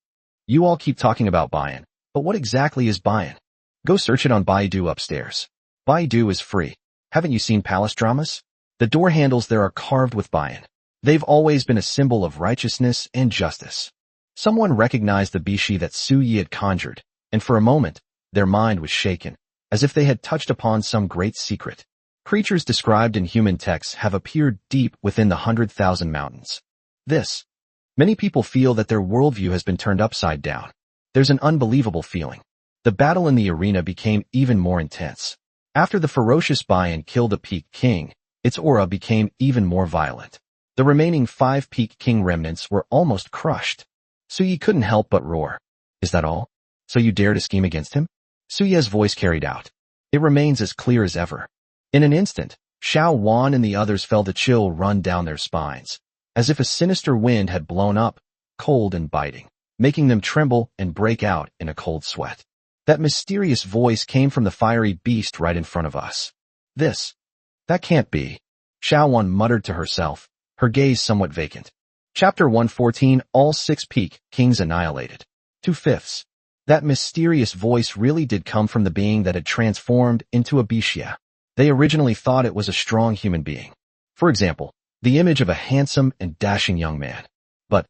You all keep talking about Bian, but what exactly is Bian? Go search it on Baidu upstairs. Baidu is free. Haven't you seen palace dramas? The door handles there are carved with Bian. They've always been a symbol of righteousness and justice. Someone recognized the bishi that Su Yi had conjured, and for a moment, their mind was shaken, as if they had touched upon some great secret. Creatures described in human texts have appeared deep within the 100,000 mountains. Many people feel that their worldview has been turned upside down. There's an unbelievable feeling. The battle in the arena became even more intense. After the ferocious Bian killed a Peak King, its aura became even more violent. The remaining 5 Peak King remnants were almost crushed. Suyi couldn't help but roar. Is that all? So you dare to scheme against him? Suye's voice carried out. It remains as clear as ever. In an instant, Xiao Wan and the others felt a chill run down their spines, as if a sinister wind had blown up, cold and biting, making them tremble and break out in a cold sweat. That mysterious voice came from the fiery beast right in front of us. That can't be. Xiao Wan muttered to herself, her gaze somewhat vacant. Chapter 114, All 6 Peak Kings Annihilated. 2/5. That mysterious voice really did come from the being that had transformed into a Bishia. They originally thought it was a strong human being. For example, the image of a handsome and dashing young man. But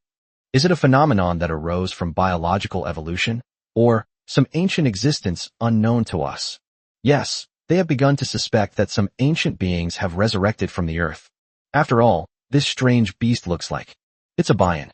is it a phenomenon that arose from biological evolution, or some ancient existence unknown to us? Yes, they have begun to suspect that some ancient beings have resurrected from the earth. After all, this strange beast looks like it's a Bian.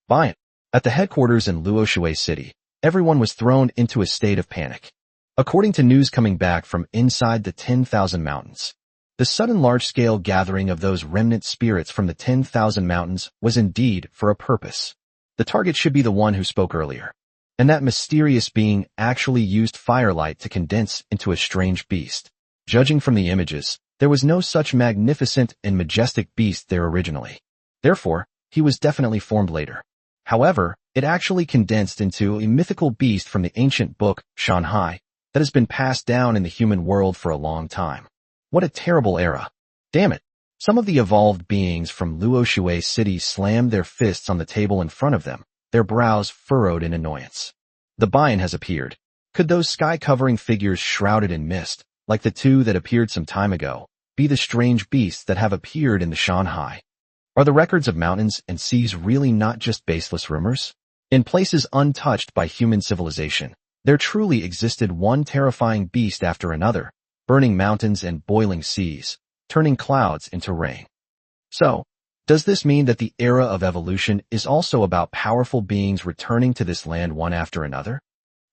Bian. At the headquarters in Luoshui City, everyone was thrown into a state of panic. According to news coming back from inside the 10,000 mountains, the sudden large-scale gathering of those remnant spirits from the 10,000 mountains was indeed for a purpose. The target should be the one who spoke earlier. And that mysterious being actually used firelight to condense into a strange beast. Judging from the images, there was no such magnificent and majestic beast there originally. Therefore, he was definitely formed later. However, it actually condensed into a mythical beast from the ancient book, Shanhai, that has been passed down in the human world for a long time. What a terrible era. Damn it. Some of the evolved beings from Luoshui City slammed their fists on the table in front of them, their brows furrowed in annoyance. The Bian has appeared. Could those sky-covering figures shrouded in mist, like the two that appeared some time ago, be the strange beasts that have appeared in the Shanhai? Are the records of mountains and seas really not just baseless rumors? In places untouched by human civilization, there truly existed one terrifying beast after another, burning mountains and boiling seas, turning clouds into rain. So, does this mean that the era of evolution is also about powerful beings returning to this land one after another?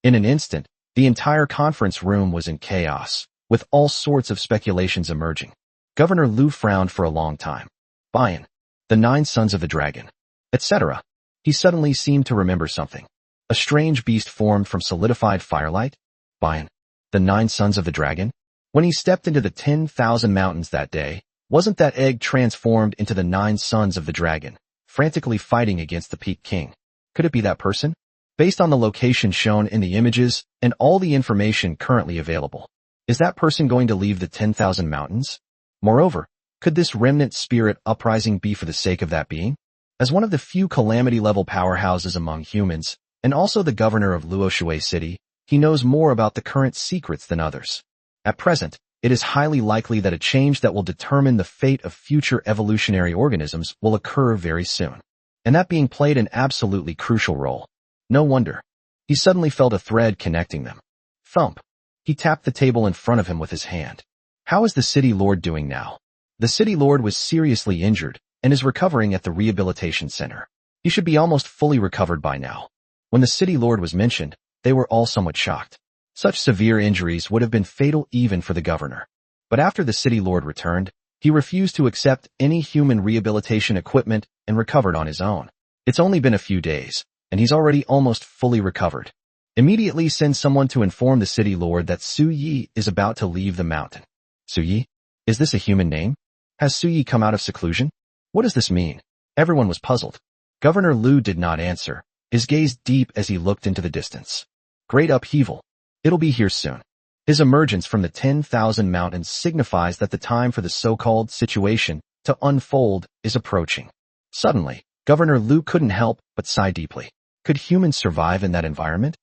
In an instant, the entire conference room was in chaos, with all sorts of speculations emerging. Governor Liu frowned for a long time. Bian, the 9 sons of the dragon, etc. He suddenly seemed to remember something. A strange beast formed from solidified firelight? Bian, the 9 sons of the dragon? When he stepped into the 10,000 mountains that day, wasn't that egg transformed into the 9 sons of the dragon, frantically fighting against the Peak King? Could it be that person? Based on the location shown in the images and all the information currently available, is that person going to leave the 10,000 mountains? Moreover, could this remnant spirit uprising be for the sake of that being? As one of the few calamity-level powerhouses among humans, and also the governor of Luoshui City, he knows more about the current secrets than others. At present, it is highly likely that a change that will determine the fate of future evolutionary organisms will occur very soon. And that being played an absolutely crucial role. No wonder. He suddenly felt a thread connecting them. Thump. He tapped the table in front of him with his hand. How is the city lord doing now? The city lord was seriously injured and is recovering at the rehabilitation center. He should be almost fully recovered by now. When the city lord was mentioned, they were all somewhat shocked. Such severe injuries would have been fatal even for the governor. But after the city lord returned, he refused to accept any human rehabilitation equipment and recovered on his own. It's only been a few days, and he's already almost fully recovered. Immediately send someone to inform the city lord that Su Yi is about to leave the mountain. Su Yi? Is this a human name? Has Su Yi come out of seclusion? What does this mean? Everyone was puzzled. Governor Liu did not answer, his gaze deep as he looked into the distance. Great upheaval. It'll be here soon. His emergence from the 10,000 mountains signifies that the time for the so-called situation to unfold is approaching. Suddenly, Governor Liu couldn't help but sigh deeply. Could humans survive in that environment?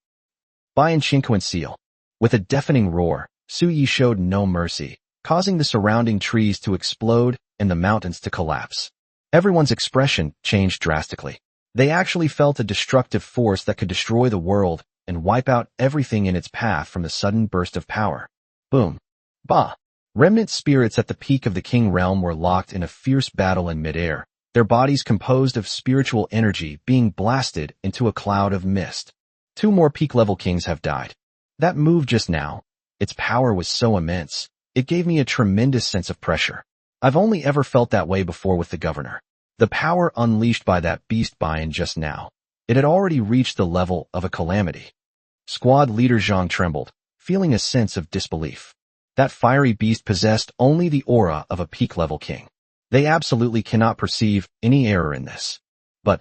Bian Chinquan Seal. With a deafening roar, Su Yi showed no mercy, causing the surrounding trees to explode and the mountains to collapse. Everyone's expression changed drastically. They actually felt a destructive force that could destroy the world and wipe out everything in its path from the sudden burst of power. Boom. Bah. Remnant spirits at the peak of the King realm were locked in a fierce battle in midair, their bodies composed of spiritual energy being blasted into a cloud of mist. 2 more peak-level kings have died. That move just now, its power was so immense, it gave me a tremendous sense of pressure. I've only ever felt that way before with the governor. The power unleashed by that beast Bian just now, it had already reached the level of a calamity. Squad leader Zhang trembled, feeling a sense of disbelief. That fiery beast possessed only the aura of a peak-level king. They absolutely cannot perceive any error in this. But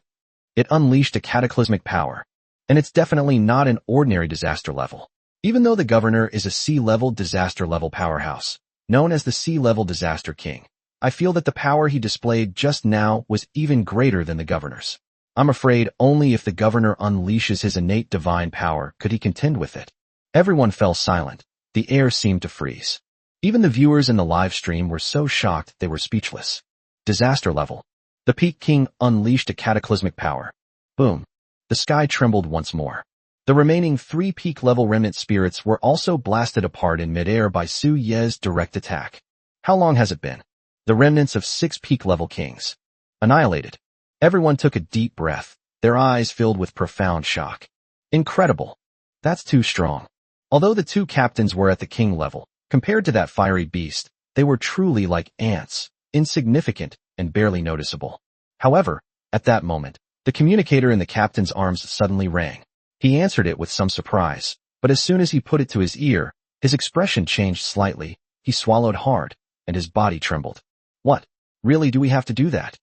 it unleashed a cataclysmic power, and it's definitely not an ordinary disaster level. Even though the governor is a sea-level disaster level powerhouse, known as the Sea-Level Disaster King, I feel that the power he displayed just now was even greater than the governor's. I'm afraid only if the governor unleashes his innate divine power could he contend with it. Everyone fell silent. The air seemed to freeze. Even the viewers in the live stream were so shocked they were speechless. Disaster level. The Peak King unleashed a cataclysmic power. Boom. The sky trembled once more. The remaining 3 peak-level remnant spirits were also blasted apart in midair by Su Ye's direct attack. How long has it been? The remnants of 6 peak-level kings. Annihilated. Everyone took a deep breath, their eyes filled with profound shock. Incredible. That's too strong. Although the 2 captains were at the king level, compared to that fiery beast, they were truly like ants, insignificant and barely noticeable. However, at that moment, the communicator in the captain's arms suddenly rang. He answered it with some surprise, but as soon as he put it to his ear, his expression changed slightly, he swallowed hard, and his body trembled. What? Really, do we have to do that?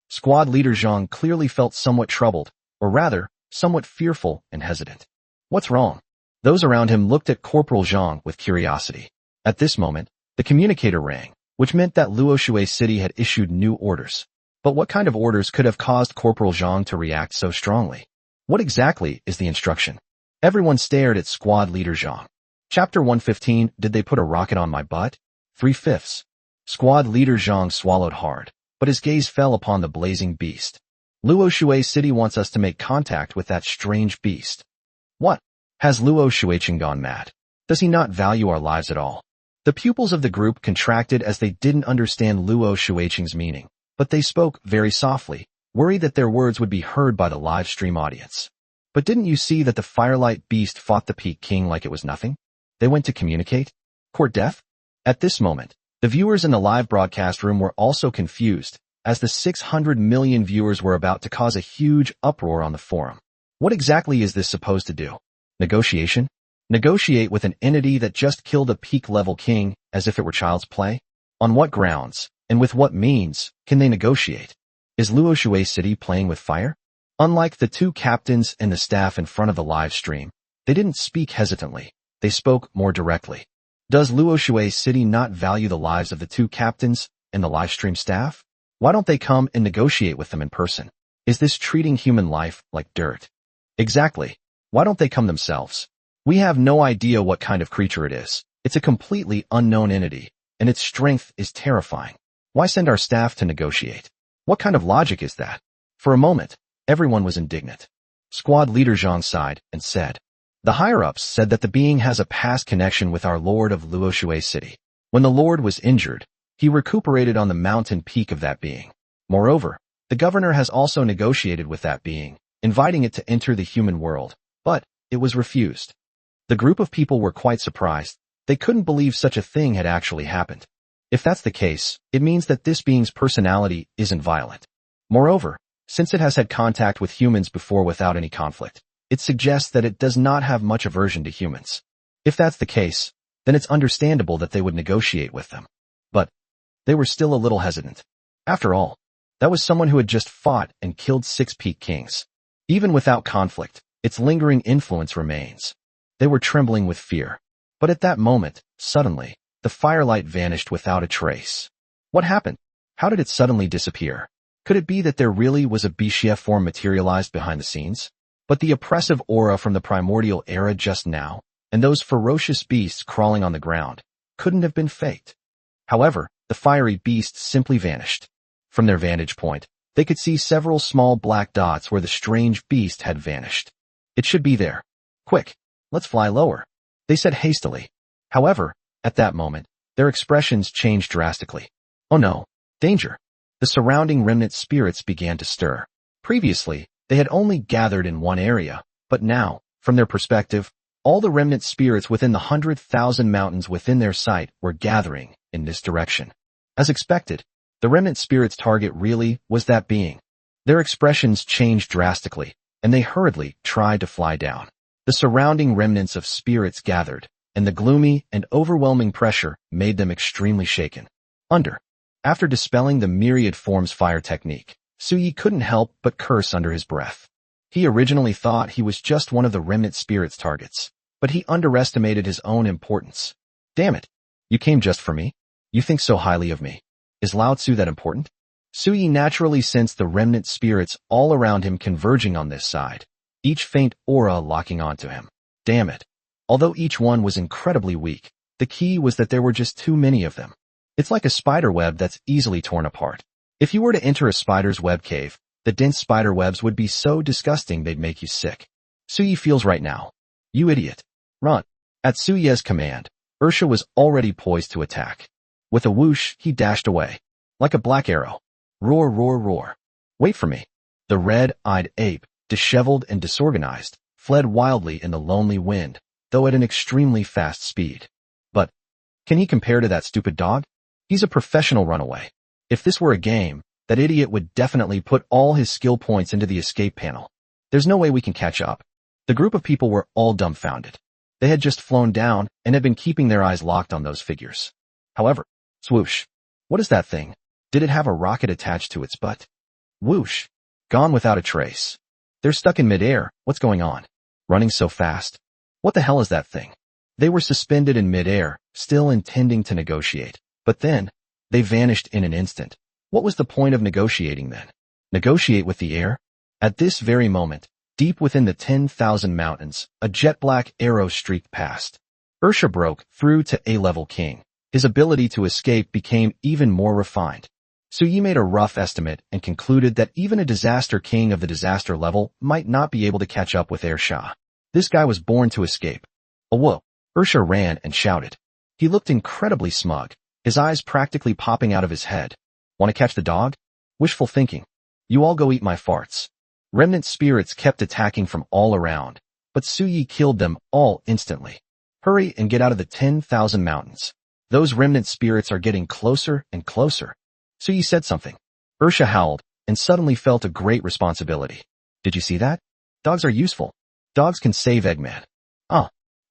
Squad leader Zhang clearly felt somewhat troubled, or rather, somewhat fearful and hesitant. What's wrong? Those around him looked at Corporal Zhang with curiosity. At this moment, the communicator rang, which meant that Luoshui City had issued new orders. But what kind of orders could have caused Corporal Zhang to react so strongly? What exactly is the instruction? Everyone stared at squad leader Zhang. Chapter 115, Did they put a rocket on my butt? 3/5. Squad leader Zhang swallowed hard, but his gaze fell upon the blazing beast. Luoshui City wants us to make contact with that strange beast. What? Has Luo Shuicheng gone mad? Does he not value our lives at all? The pupils of the group contracted as they didn't understand Luo Shuicheng's meaning, but they spoke very softly, worried that their words would be heard by the live stream audience. But didn't you see that the firelight beast fought the Peak King like it was nothing? They went to communicate? Court deaf? At this moment, the viewers in the live broadcast room were also confused, as the 600 million viewers were about to cause a huge uproar on the forum. What exactly is this supposed to do? Negotiation? Negotiate with an entity that just killed a peak-level king as if it were child's play? On what grounds, and with what means, can they negotiate? Is Luoshui City playing with fire? Unlike the 2 captains and the staff in front of the live stream, they didn't speak hesitantly, they spoke more directly. Does Luoshui City not value the lives of the 2 captains and the live stream staff? Why don't they come and negotiate with them in person? Is this treating human life like dirt? Exactly. Why don't they come themselves? We have no idea what kind of creature it is. It's a completely unknown entity, and its strength is terrifying. Why send our staff to negotiate? What kind of logic is that? For a moment, everyone was indignant. Squad leader Zhang sighed and said, The higher-ups said that the being has a past connection with our lord of Luoshui City. When the lord was injured, he recuperated on the mountain peak of that being. Moreover, the governor has also negotiated with that being, inviting it to enter the human world, but it was refused. The group of people were quite surprised. They couldn't believe such a thing had actually happened. If that's the case, it means that this being's personality isn't violent. Moreover, since it has had contact with humans before without any conflict, it suggests that it does not have much aversion to humans. If that's the case, then it's understandable that they would negotiate with them. But they were still a little hesitant. After all, that was someone who had just fought and killed 6 peak kings. Even without conflict, its lingering influence remains. They were trembling with fear. But at that moment, suddenly, the firelight vanished without a trace. What happened? How did it suddenly disappear? Could it be that there really was a Bishia form materialized behind the scenes? But the oppressive aura from the primordial era just now, and those ferocious beasts crawling on the ground, couldn't have been faked. However, the fiery beasts simply vanished. From their vantage point, they could see several small black dots where the strange beast had vanished. It should be there. Quick, let's fly lower, they said hastily. However, at that moment, their expressions changed drastically. Oh no, danger. The surrounding remnant spirits began to stir. Previously, they had only gathered in one area, but now, from their perspective, all the remnant spirits within the 100,000 mountains within their sight were gathering in this direction. As expected, the remnant spirit's target really was that being. Their expressions changed drastically, and they hurriedly tried to fly down. The surrounding remnants of spirits gathered, and the gloomy and overwhelming pressure made them extremely shaken. After dispelling the myriad forms fire technique, Suyi couldn't help but curse under his breath. He originally thought he was just one of the remnant spirit's targets, but he underestimated his own importance. Damn it! You came just for me? You think so highly of me? Is Lao Tzu that important? Suyi naturally sensed the remnant spirits all around him converging on this side, each faint aura locking onto him. Damn it! Although each one was incredibly weak, the key was that there were just too many of them. It's like a spider web that's easily torn apart. If you were to enter a spider's web cave, the dense spider webs would be so disgusting they'd make you sick. Suyi feels right now. You idiot. Run. At Suyi's command, Ursha was already poised to attack. With a whoosh, he dashed away. Like a black arrow. Roar, roar, roar. Wait for me. The red-eyed ape, disheveled and disorganized, fled wildly in the lonely wind, though at an extremely fast speed. But, can he compare to that stupid dog? He's a professional runaway. If this were a game, that idiot would definitely put all his skill points into the escape panel. There's no way we can catch up. The group of people were all dumbfounded. They had just flown down and had been keeping their eyes locked on those figures. However, swoosh. What is that thing? Did it have a rocket attached to its butt? Whoosh. Gone without a trace. They're stuck in midair. What's going on? Running so fast. What the hell is that thing? They were suspended in midair, still intending to negotiate. But then, they vanished in an instant. What was the point of negotiating then? Negotiate with the air? At this very moment, deep within the 10,000 mountains, a jet-black arrow streaked past. Ursha broke through to A-level king. His ability to escape became even more refined. Suyi made a rough estimate and concluded that even a disaster king of the disaster level might not be able to catch up with Airsha. This guy was born to escape. Oh whoa! Ursha ran and shouted. He looked incredibly smug, his eyes practically popping out of his head. Want to catch the dog? Wishful thinking. You all go eat my farts. Remnant spirits kept attacking from all around, but Suyi killed them all instantly. Hurry and get out of the 10,000 mountains. Those remnant spirits are getting closer and closer. Suyi said something. Ursha howled and suddenly felt a great responsibility. Did you see that? Dogs are useful. Dogs can save Eggman.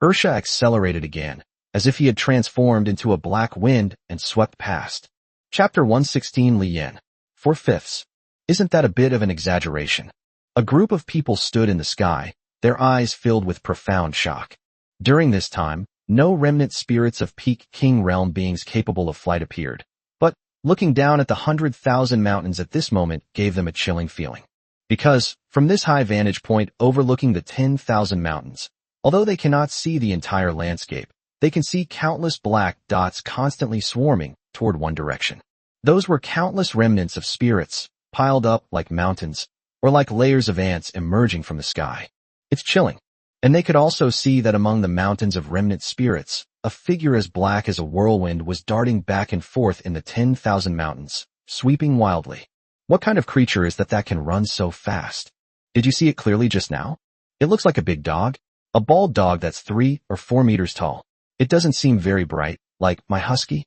Ursha accelerated again, as if he had transformed into a black wind and swept past. Chapter 116 Lian. 4/5. Isn't that a bit of an exaggeration? A group of people stood in the sky, their eyes filled with profound shock. During this time, no remnant spirits of peak king realm beings capable of flight appeared. But, looking down at the 100,000 mountains at this moment gave them a chilling feeling. Because, from this high vantage point overlooking the 10,000 mountains, although they cannot see the entire landscape, they can see countless black dots constantly swarming toward one direction. Those were countless remnants of spirits, piled up like mountains, or like layers of ants emerging from the sky. It's chilling. And they could also see that among the mountains of remnant spirits, a figure as black as a whirlwind was darting back and forth in the 10,000 mountains, sweeping wildly. What kind of creature is that can run so fast? Did you see it clearly just now? It looks like a big dog. A bald dog that's 3 or 4 meters tall. It doesn't seem very bright, like my husky.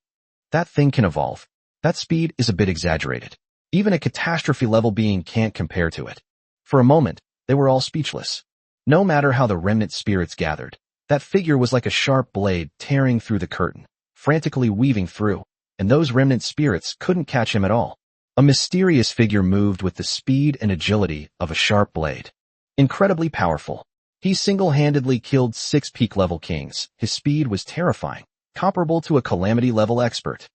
That thing can evolve. That speed is a bit exaggerated. Even a catastrophe-level being can't compare to it. For a moment, they were all speechless. No matter how the remnant spirits gathered, that figure was like a sharp blade tearing through the curtain, frantically weaving through, and those remnant spirits couldn't catch him at all. A mysterious figure moved with the speed and agility of a sharp blade. Incredibly powerful. He single-handedly killed 6 peak-level kings. His speed was terrifying, comparable to a calamity-level expert.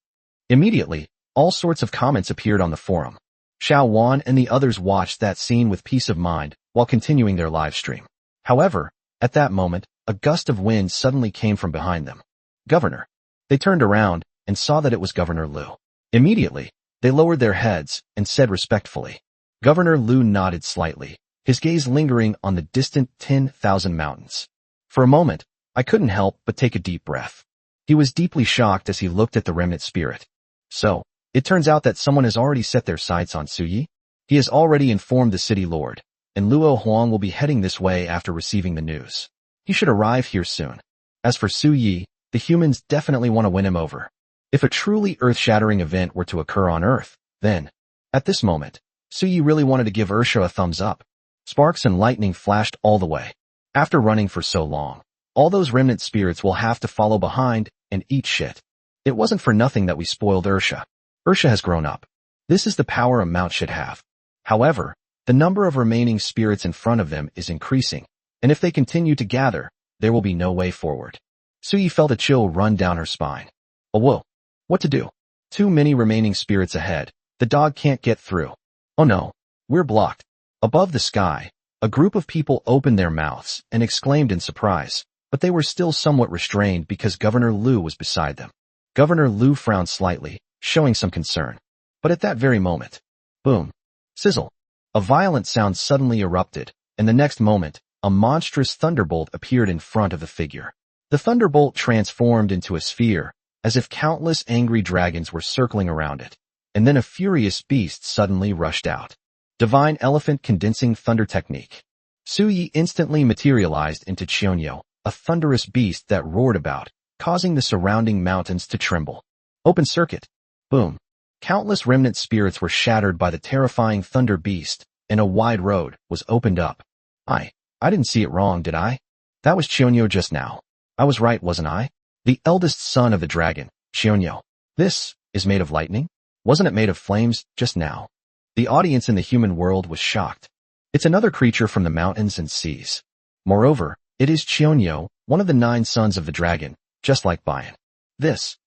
Immediately, all sorts of comments appeared on the forum. Xiao Wan and the others watched that scene with peace of mind while continuing their live stream. However, at that moment, a gust of wind suddenly came from behind them. Governor. They turned around and saw that it was Governor Liu. Immediately, they lowered their heads and said respectfully. Governor Liu nodded slightly, his gaze lingering on the distant 10,000 mountains. For a moment, I couldn't help but take a deep breath. He was deeply shocked as he looked at the remnant spirit. So, it turns out that someone has already set their sights on Su Yi. He has already informed the city lord, and Luo Huang will be heading this way after receiving the news. He should arrive here soon. As for Su Yi, the humans definitely want to win him over. If a truly earth-shattering event were to occur on Earth, then, at this moment, Su Yi really wanted to give Ursha a thumbs up. Sparks and lightning flashed all the way. After running for so long, all those remnant spirits will have to follow behind and eat shit. It wasn't for nothing that we spoiled Ursha. Ursha has grown up. This is the power a mount should have. However, the number of remaining spirits in front of them is increasing, and if they continue to gather, there will be no way forward. Su Yi felt a chill run down her spine. Oh whoa. What to do? Too many remaining spirits ahead. The dog can't get through. Oh no. We're blocked. Above the sky, a group of people opened their mouths and exclaimed in surprise, but they were still somewhat restrained because Governor Liu was beside them. Governor Liu frowned slightly, showing some concern. But at that very moment, boom, sizzle, a violent sound suddenly erupted, and the next moment, a monstrous thunderbolt appeared in front of the figure. The thunderbolt transformed into a sphere, as if countless angry dragons were circling around it, and then a furious beast suddenly rushed out. Divine Elephant Condensing Thunder Technique. Su Yi instantly materialized into Qianyo, a thunderous beast that roared about, causing the surrounding mountains to tremble. Open circuit. Boom. Countless remnant spirits were shattered by the terrifying thunder beast, and a wide road was opened up. I didn't see it wrong, did I? That was Qianyo just now. I was right, wasn't I? The eldest son of the dragon, Qianyo. This is made of lightning? Wasn't it made of flames just now? The audience in the human world was shocked. It's another creature from the mountains and seas. Moreover, it is Qianyo, one of the 9 sons of the dragon, just like Bian. This.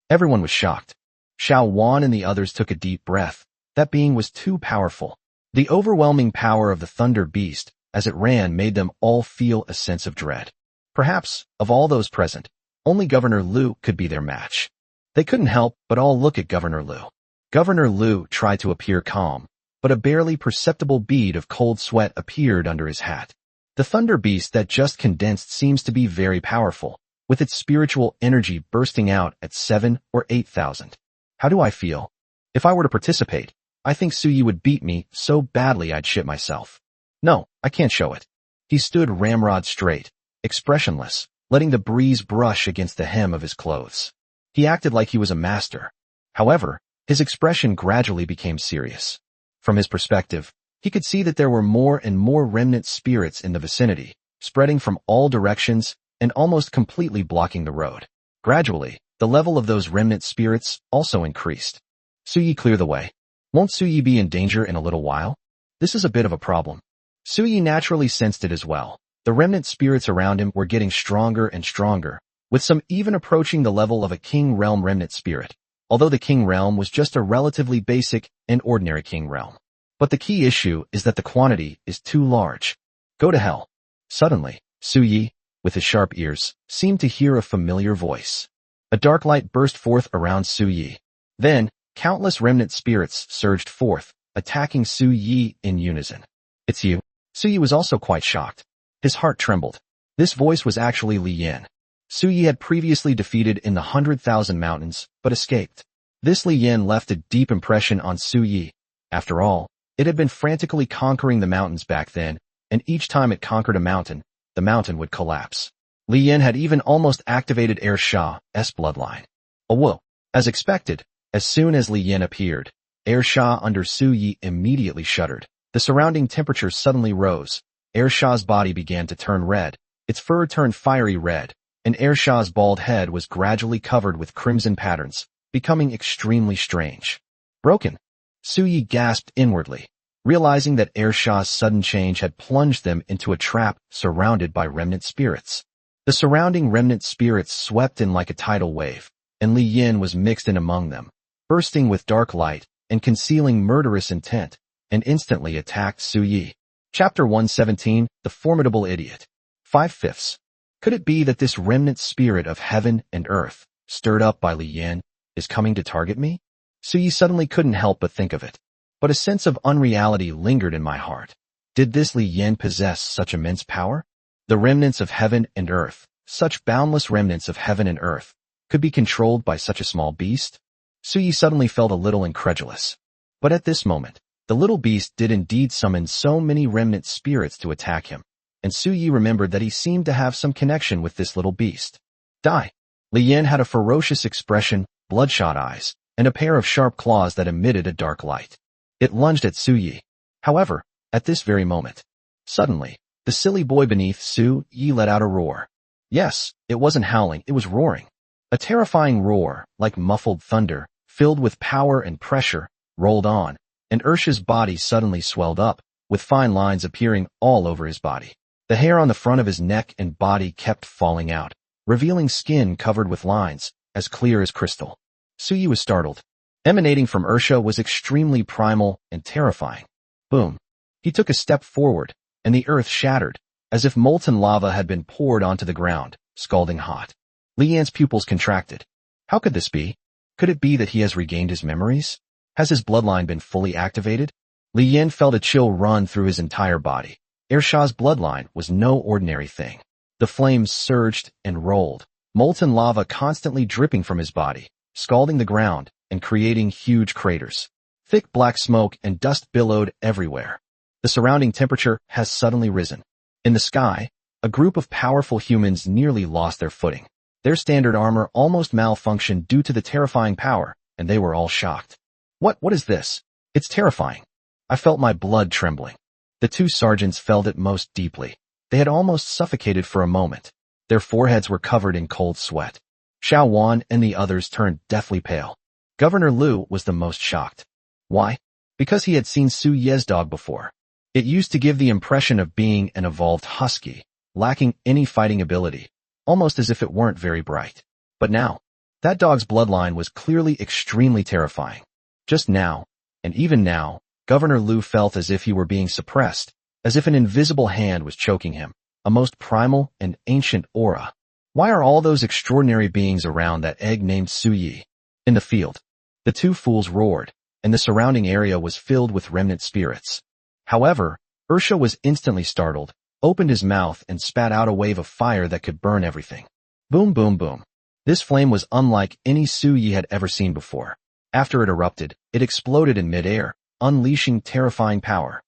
Everyone was shocked. Xiao Wan and the others took a deep breath. That being was too powerful. The overwhelming power of the thunder beast, as it ran, made them all feel a sense of dread. Perhaps, of all those present, only Governor Liu could be their match. They couldn't help but all look at Governor Liu. Governor Liu tried to appear calm, but a barely perceptible bead of cold sweat appeared under his hat. The thunder beast that just condensed seems to be very powerful, with its spiritual energy bursting out at 7 or 8,000. How do I feel? If I were to participate, I think Su Yi would beat me so badly I'd shit myself. No, I can't show it. He stood ramrod straight, expressionless, letting the breeze brush against the hem of his clothes. He acted like he was a master. However, his expression gradually became serious. From his perspective, he could see that there were more and more remnant spirits in the vicinity, spreading from all directions and almost completely blocking the road. Gradually, the level of those remnant spirits also increased. Su Yi, clear the way. Won't Su Yi be in danger in a little while? This is a bit of a problem. Su Yi naturally sensed it as well. The remnant spirits around him were getting stronger and stronger, with some even approaching the level of a king realm remnant spirit. Although the king realm was just a relatively basic and ordinary king realm. But the key issue is that the quantity is too large. Go to hell. Suddenly, Su Yi, with his sharp ears, seemed to hear a familiar voice. A dark light burst forth around Su Yi. Then, countless remnant spirits surged forth, attacking Su Yi in unison. It's you. Su Yi was also quite shocked. His heart trembled. This voice was actually Li Yan. Su Yi had previously defeated in the 100,000 mountains, but escaped. This Li Yan left a deep impression on Su Yi. After all, it had been frantically conquering the mountains back then, and each time it conquered a mountain, the mountain would collapse. Li Yin had even almost activated Air Shah's bloodline. Oh whoa. As expected, as soon as Li Yin appeared, Air Shah under Su Yi immediately shuddered. The surrounding temperature suddenly rose. Air Shah's body began to turn red. Its fur turned fiery red, and Air Shah's bald head was gradually covered with crimson patterns, becoming extremely strange. Broken. Su Yi gasped inwardly, realizing that Air Shah's sudden change had plunged them into a trap surrounded by remnant spirits. The surrounding remnant spirits swept in like a tidal wave, and Li Yin was mixed in among them, bursting with dark light and concealing murderous intent, and instantly attacked Su Yi. Chapter 117, The Formidable Idiot. 5/5. Could it be that this remnant spirit of heaven and earth, stirred up by Li Yin, is coming to target me? Su Yi suddenly couldn't help but think of it. But a sense of unreality lingered in my heart. Did this Li Yin possess such immense power? The remnants of heaven and earth, such boundless remnants of heaven and earth, could be controlled by such a small beast? Su Yi suddenly felt a little incredulous. But at this moment, the little beast did indeed summon so many remnant spirits to attack him, and Su Yi remembered that he seemed to have some connection with this little beast. Die! Li Yin had a ferocious expression, bloodshot eyes, and a pair of sharp claws that emitted a dark light. It lunged at Su Yi. However, at this very moment, suddenly, the silly boy beneath Su Yi let out a roar. Yes, it wasn't howling, it was roaring. A terrifying roar, like muffled thunder, filled with power and pressure, rolled on, and Ursha's body suddenly swelled up, with fine lines appearing all over his body. The hair on the front of his neck and body kept falling out, revealing skin covered with lines, as clear as crystal. Su Yi was startled. Emanating from Ursha was extremely primal and terrifying. Boom. He took a step forward, and the earth shattered, as if molten lava had been poured onto the ground, scalding hot. Li Yan's pupils contracted. How could this be? Could it be that he has regained his memories? Has his bloodline been fully activated? Li Yan felt a chill run through his entire body. Air Shah's bloodline was no ordinary thing. The flames surged and rolled, molten lava constantly dripping from his body, scalding the ground and creating huge craters. Thick black smoke and dust billowed everywhere. The surrounding temperature has suddenly risen. In the sky, a group of powerful humans nearly lost their footing. Their standard armor almost malfunctioned due to the terrifying power, and they were all shocked. What is this? It's terrifying. I felt my blood trembling. The two sergeants felt it most deeply. They had almost suffocated for a moment. Their foreheads were covered in cold sweat. Xiao Wan and the others turned deathly pale. Governor Liu was the most shocked. Why? Because he had seen Su Ye's dog before. It used to give the impression of being an evolved husky, lacking any fighting ability, almost as if it weren't very bright. But now, that dog's bloodline was clearly extremely terrifying. Just now, and even now, Governor Liu felt as if he were being suppressed, as if an invisible hand was choking him, a most primal and ancient aura. Why are all those extraordinary beings around that egg named Su Yi? In the field, the two fools roared, and the surrounding area was filled with remnant spirits. However, Ursha was instantly startled, opened his mouth and spat out a wave of fire that could burn everything. Boom, boom, boom. This flame was unlike any Su Yi had ever seen before. After it erupted, it exploded in midair, unleashing terrifying power.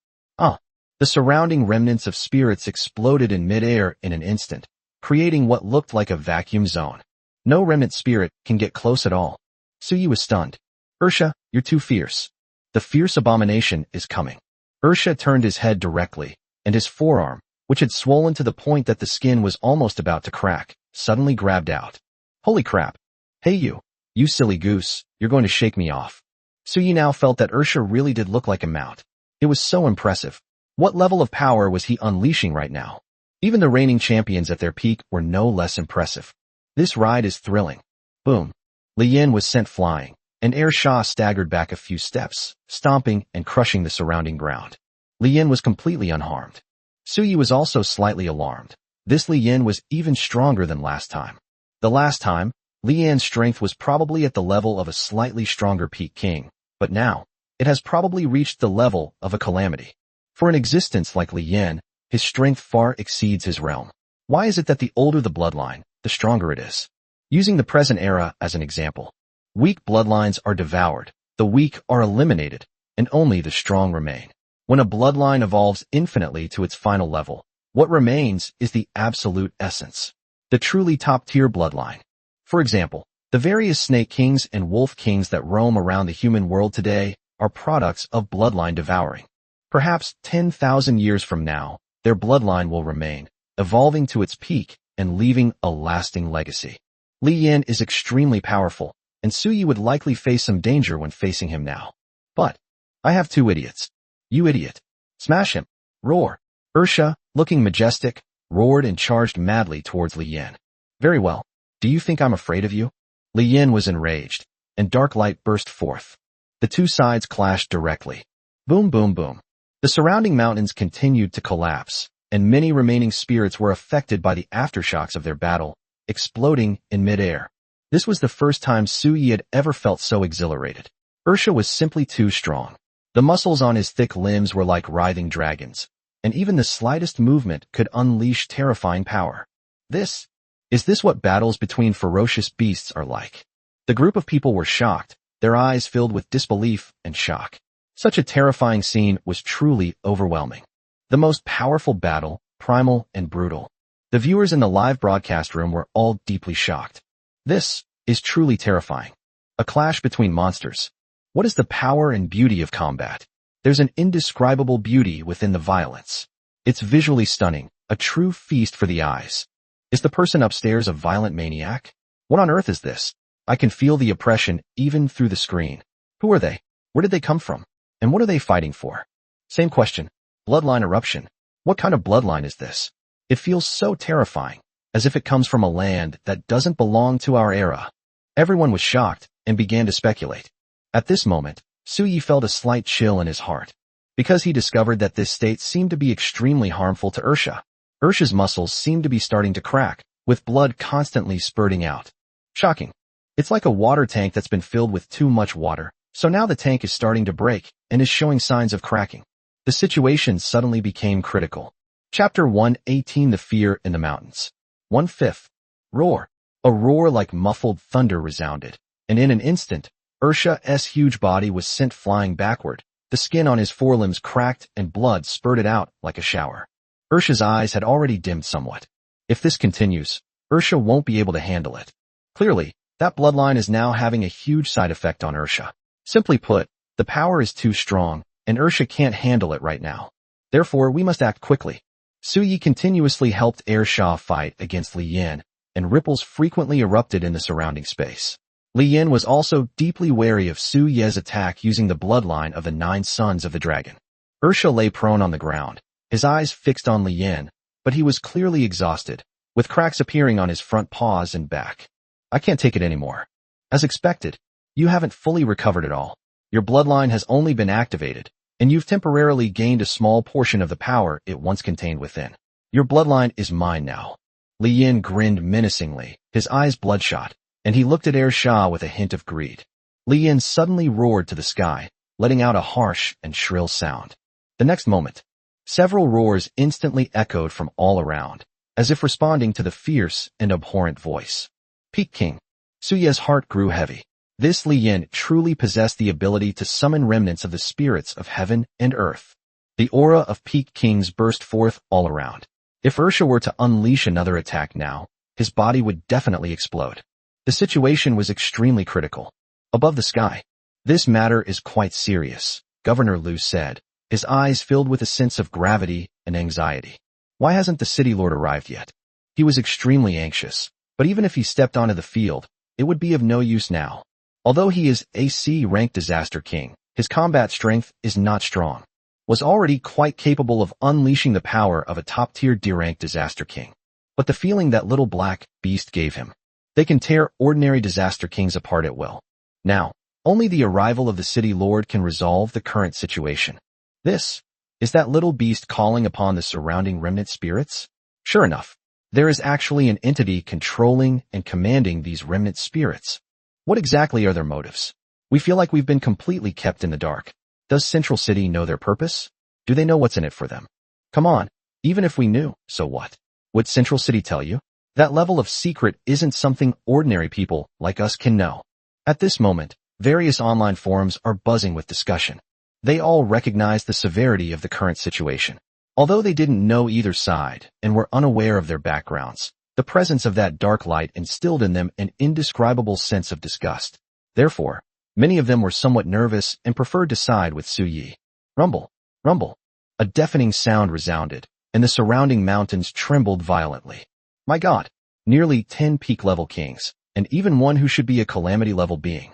The surrounding remnants of spirits exploded in midair in an instant, creating what looked like a vacuum zone. No remnant spirit can get close at all. Su Yi was stunned. Ursha, you're too fierce. The fierce abomination is coming. Ursha turned his head directly, and his forearm, which had swollen to the point that the skin was almost about to crack, suddenly grabbed out. Holy crap. Hey you silly goose, you're going to shake me off. Su Yi now felt that Ursha really did look like a mount. It was so impressive. What level of power was he unleashing right now? Even the reigning champions at their peak were no less impressive. This ride is thrilling. Boom. Li Yin was sent flying, and Air Shah staggered back a few steps, stomping and crushing the surrounding ground. Li Yin was completely unharmed. Su Yi was also slightly alarmed. This Li Yin was even stronger than last time. The last time, Li Yan's strength was probably at the level of a slightly stronger peak king, but now, it has probably reached the level of a calamity. For an existence like Li Yin, his strength far exceeds his realm. Why is it that the older the bloodline, the stronger it is? Using the present era as an example, weak bloodlines are devoured, the weak are eliminated, and only the strong remain. When a bloodline evolves infinitely to its final level, What remains is the absolute essence, the truly top-tier bloodline. For example, the various snake kings and wolf kings that roam around the human world today are products of bloodline devouring. Perhaps 10,000 years from now, their bloodline will remain, evolving to its peak and leaving a lasting legacy. Li Yan is extremely powerful, and Suyi would likely face some danger when facing him now. But I have two idiots. You idiot. Smash him. Roar. Ursha, looking majestic, roared and charged madly towards Li Yan. Very well. Do you think I'm afraid of you? Li Yan was enraged, and dark light burst forth. The two sides clashed directly. Boom, boom, boom. The surrounding mountains continued to collapse, and many remaining spirits were affected by the aftershocks of their battle, exploding in midair. This was the first time Suyi had ever felt so exhilarated. Ursha was simply too strong. The muscles on his thick limbs were like writhing dragons, and even the slightest movement could unleash terrifying power. Is this what battles between ferocious beasts are like? The group of people were shocked, their eyes filled with disbelief and shock. Such a terrifying scene was truly overwhelming. The most powerful battle, primal and brutal. The viewers in the live broadcast room were all deeply shocked. This is truly terrifying. A clash between monsters. What is the power and beauty of combat? There's an indescribable beauty within the violence. It's visually stunning, a true feast for the eyes. Is the person upstairs a violent maniac? What on earth is this? I can feel the oppression even through the screen. Who are they? Where did they come from? And what are they fighting for? Same question. Bloodline eruption. What kind of bloodline is this? It feels so terrifying, as if it comes from a land that doesn't belong to our era. Everyone was shocked and began to speculate. At this moment, Suyi felt a slight chill in his heart, because he discovered that this state seemed to be extremely harmful to Ursha. Ursha's muscles seemed to be starting to crack, with blood constantly spurting out. Shocking. It's like a water tank that's been filled with too much water, so now the tank is starting to break and is showing signs of cracking. The situation suddenly became critical. Chapter 118 The Fear in the Mountains. 1/5. Roar. A roar like muffled thunder resounded, and in an instant, Ursha's huge body was sent flying backward. The skin on his forelimbs cracked and blood spurted out like a shower. Ursha's eyes had already dimmed somewhat. If this continues, Ursha won't be able to handle it. Clearly, that bloodline is now having a huge side effect on Ursha. Simply put, the power is too strong, and Ursha can't handle it right now. Therefore, we must act quickly. Suyi continuously helped Ursha fight against Li Yan, and ripples frequently erupted in the surrounding space. Li Yan was also deeply wary of Suyi's attack using the bloodline of the 9 sons of the dragon. Ursha lay prone on the ground, his eyes fixed on Li Yan, but he was clearly exhausted, with cracks appearing on his front paws and back. I can't take it anymore. As expected, you haven't fully recovered at all. Your bloodline has only been activated, and you've temporarily gained a small portion of the power it once contained within. Your bloodline is mine now. Li Yan grinned menacingly, his eyes bloodshot, and he looked at Ursha with a hint of greed. Li Yan suddenly roared to the sky, letting out a harsh and shrill sound. The next moment, several roars instantly echoed from all around, as if responding to the fierce and abhorrent voice. Peak King. Suyi's heart grew heavy. This Li Yan truly possessed the ability to summon remnants of the spirits of heaven and earth. The aura of Peak Kings burst forth all around. If Ursha were to unleash another attack now, his body would definitely explode. The situation was extremely critical. Above the sky. This matter is quite serious, Governor Lu said, his eyes filled with a sense of gravity and anxiety. Why hasn't the city lord arrived yet? He was extremely anxious, but even if he stepped onto the field, it would be of no use now. Although he is a C-ranked disaster king, his combat strength is not strong. Was already quite capable of unleashing the power of a top-tier D-ranked disaster king. But the feeling that little black beast gave him. They can tear ordinary disaster kings apart at will. Now, only the arrival of the city lord can resolve the current situation. This is that little beast calling upon the surrounding remnant spirits? Sure enough, there is actually an entity controlling and commanding these remnant spirits. What exactly are their motives? We feel like we've been completely kept in the dark. Does Central City know their purpose? Do they know what's in it for them? Come on, even if we knew, so what? Would Central City tell you? That level of secret isn't something ordinary people like us can know. At this moment, various online forums are buzzing with discussion. They all recognize the severity of the current situation. Although they didn't know either side and were unaware of their backgrounds, the presence of that dark light instilled in them an indescribable sense of disgust. Therefore, many of them were somewhat nervous and preferred to side with Su Yi. Rumble, rumble. A deafening sound resounded, and the surrounding mountains trembled violently. My God, nearly 10 peak-level kings, and even one who should be a calamity-level being.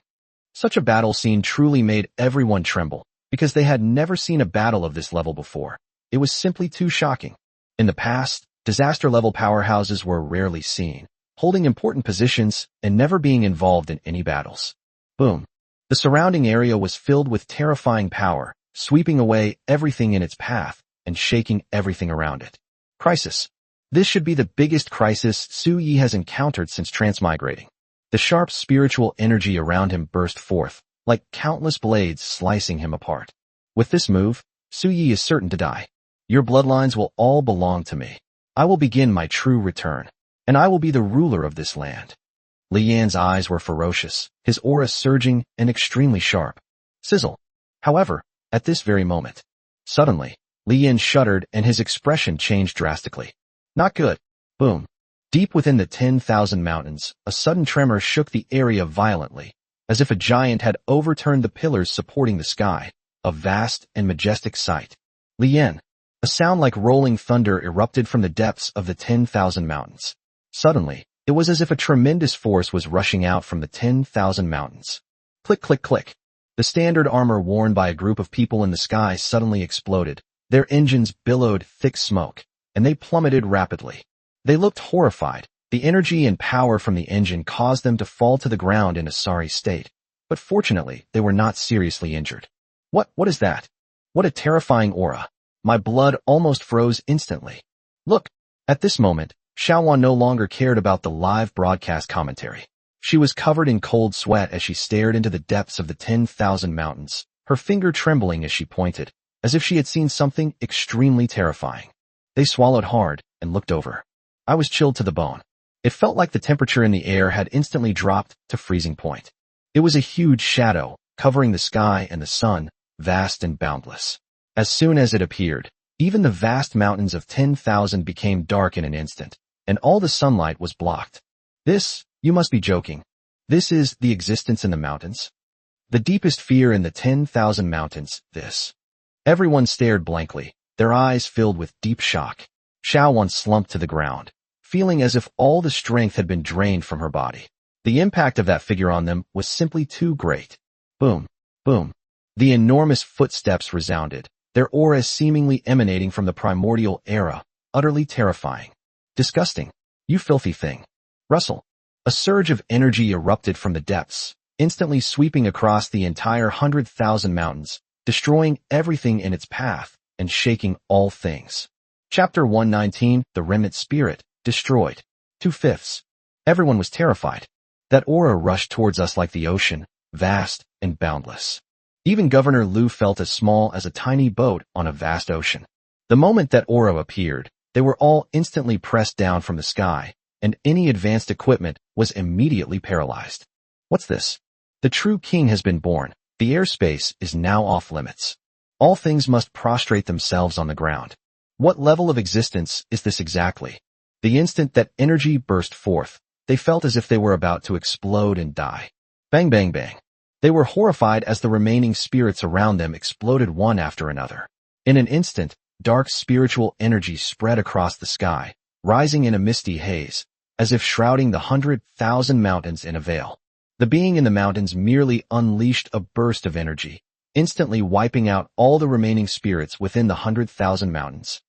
Such a battle scene truly made everyone tremble, because they had never seen a battle of this level before. It was simply too shocking. In the past, disaster-level powerhouses were rarely seen, holding important positions and never being involved in any battles. Boom. The surrounding area was filled with terrifying power, sweeping away everything in its path and shaking everything around it. Crisis. This should be the biggest crisis Su Yi has encountered since transmigrating. The sharp spiritual energy around him burst forth, like countless blades slicing him apart. With this move, Su Yi is certain to die. Your bloodlines will all belong to me. I will begin my true return, and I will be the ruler of this land. Li Yan's eyes were ferocious, his aura surging and extremely sharp. Sizzle. However, at this very moment, suddenly, Li Yan shuddered and his expression changed drastically. Not good. Boom. Deep within the 10,000 mountains, a sudden tremor shook the area violently, as if a giant had overturned the pillars supporting the sky, a vast and majestic sight. Li Yan. A sound like rolling thunder erupted from the depths of the 10,000 mountains. Suddenly, it was as if a tremendous force was rushing out from the 10,000 mountains. Click, click, click. The standard armor worn by a group of people in the sky suddenly exploded. Their engines billowed thick smoke, and they plummeted rapidly. They looked horrified. The energy and power from the engine caused them to fall to the ground in a sorry state. But fortunately, they were not seriously injured. What is that? What a terrifying aura. My blood almost froze instantly. Look! At this moment, Xiaowan no longer cared about the live broadcast commentary. She was covered in cold sweat as she stared into the depths of the 10,000 mountains, her finger trembling as she pointed, as if she had seen something extremely terrifying. They swallowed hard and looked over. I was chilled to the bone. It felt like the temperature in the air had instantly dropped to freezing point. It was a huge shadow, covering the sky and the sun, vast and boundless. As soon as it appeared, even the vast mountains of 10,000 became dark in an instant, and all the sunlight was blocked. This, you must be joking. This is the existence in the mountains? The deepest fear in the 10,000 mountains, this. Everyone stared blankly, their eyes filled with deep shock. Xiaowan slumped to the ground, feeling as if all the strength had been drained from her body. The impact of that figure on them was simply too great. Boom, boom. The enormous footsteps resounded, their auras seemingly emanating from the primordial era, utterly terrifying. Disgusting. You filthy thing. Rustle. A surge of energy erupted from the depths, instantly sweeping across the entire 100,000 mountains, destroying everything in its path and shaking all things. Chapter 119, The Remnant Spirit, Destroyed. 2/5. Everyone was terrified. That aura rushed towards us like the ocean, vast and boundless. Even Governor Liu felt as small as a tiny boat on a vast ocean. The moment that aura appeared, they were all instantly pressed down from the sky, and any advanced equipment was immediately paralyzed. What's this? The true king has been born. The airspace is now off limits. All things must prostrate themselves on the ground. What level of existence is this exactly? The instant that energy burst forth, they felt as if they were about to explode and die. Bang, bang, bang. They were horrified as the remaining spirits around them exploded one after another. In an instant, dark spiritual energy spread across the sky, rising in a misty haze, as if shrouding the 100,000 mountains in a veil. The being in the mountains merely unleashed a burst of energy, instantly wiping out all the remaining spirits within the 100,000 mountains.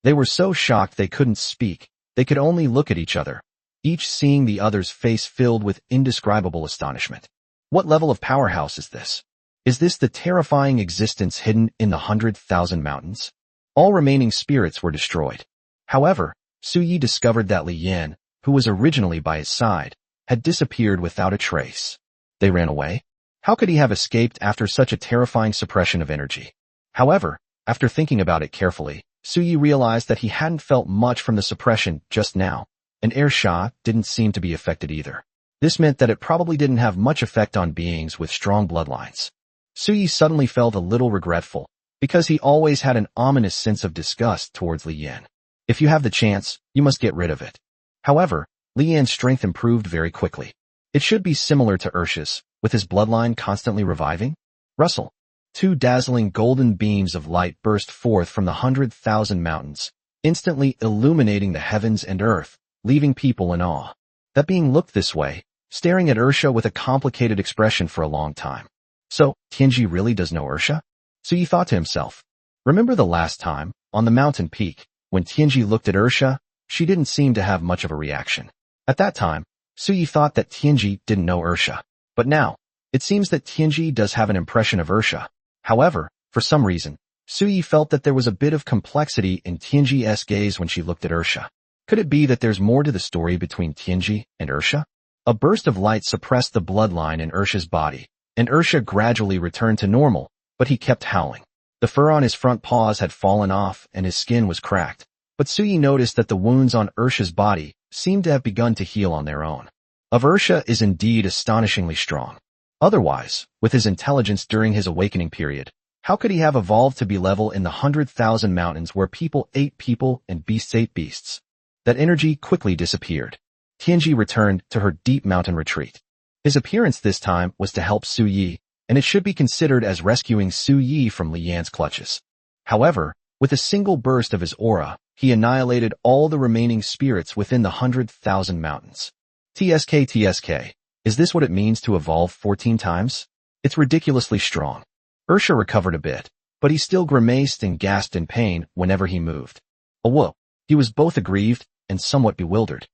They were so shocked they couldn't speak, they could only look at each other, each seeing the other's face filled with indescribable astonishment. What level of powerhouse is this? Is this the terrifying existence hidden in the 100,000 mountains? All remaining spirits were destroyed. However, Su Yi discovered that Li Yan, who was originally by his side, had disappeared without a trace. They ran away? How could he have escaped after such a terrifying suppression of energy? However, after thinking about it carefully, Su Yi realized that he hadn't felt much from the suppression just now, and Air Sha didn't seem to be affected either. This meant that it probably didn't have much effect on beings with strong bloodlines. Su Yi suddenly felt a little regretful, because he always had an ominous sense of disgust towards Li Yan. If you have the chance, you must get rid of it. However, Li Yan's strength improved very quickly. It should be similar to Ursha's, with his bloodline constantly reviving. Rustle. Two dazzling golden beams of light burst forth from the 100,000 mountains, instantly illuminating the heavens and earth, leaving people in awe. That being looked this way, staring at Ursha with a complicated expression for a long time. So, Tianji really does know Ursha? Sui thought to himself. Remember the last time, on the mountain peak, when Tianji looked at Ursha, she didn't seem to have much of a reaction. At that time, Sui thought that Tianji didn't know Ursha. But now, it seems that Tianji does have an impression of Ursha. However, for some reason, Sui felt that there was a bit of complexity in Tianji's gaze when she looked at Ursha. Could it be that there's more to the story between Tianji and Ursha? A burst of light suppressed the bloodline in Ursha's body, and Ursha gradually returned to normal, but he kept howling. The fur on his front paws had fallen off and his skin was cracked, but Sui noticed that the wounds on Ursha's body seemed to have begun to heal on their own. Ursha is indeed astonishingly strong. Otherwise, with his intelligence during his awakening period, how could he have evolved to be level in the 100,000 mountains where people ate people and beasts ate beasts? That energy quickly disappeared. Tianji returned to her deep mountain retreat. His appearance this time was to help Su Yi, and it should be considered as rescuing Su Yi from Li Yan's clutches. However, with a single burst of his aura, he annihilated all the remaining spirits within the 100,000 mountains. TSK. Is this what it means to evolve 14 times? It's ridiculously strong. Ursha recovered a bit, but he still grimaced and gasped in pain whenever he moved. Whoa! He was both aggrieved and somewhat bewildered.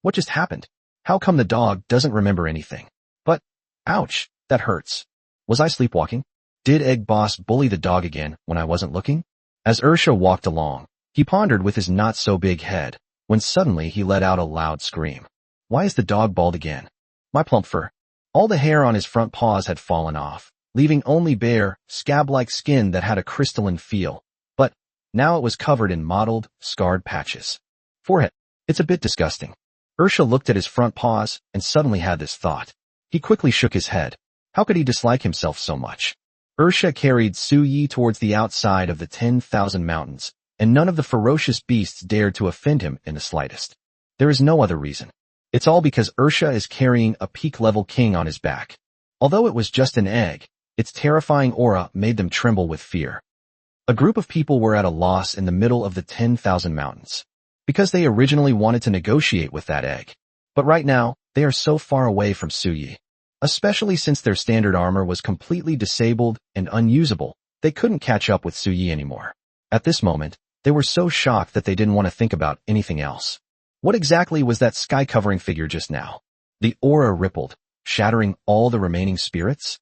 What just happened? How come the dog doesn't remember anything? But, ouch, that hurts. Was I sleepwalking? Did Egg Boss bully the dog again when I wasn't looking? As Ursha walked along, he pondered with his not-so-big head, when suddenly he let out a loud scream. Why is the dog bald again? My plump fur. All the hair on his front paws had fallen off, leaving only bare, scab-like skin that had a crystalline feel. But, now it was covered in mottled, scarred patches. Forehead. It's a bit disgusting. Ursha looked at his front paws and suddenly had this thought. He quickly shook his head. How could he dislike himself so much? Ursha carried Su Yi towards the outside of the 10,000 mountains, and none of the ferocious beasts dared to offend him in the slightest. There is no other reason. It's all because Ursha is carrying a peak-level king on his back. Although it was just an egg, its terrifying aura made them tremble with fear. A group of people were at a loss in the middle of the 10,000 mountains, because they originally wanted to negotiate with that egg. But right now, they are so far away from Su Yi. Especially since their standard armor was completely disabled and unusable, they couldn't catch up with Su Yi anymore. At this moment, they were so shocked that they didn't want to think about anything else. What exactly was that sky-covering figure just now? The aura rippled, shattering all the remaining spirits?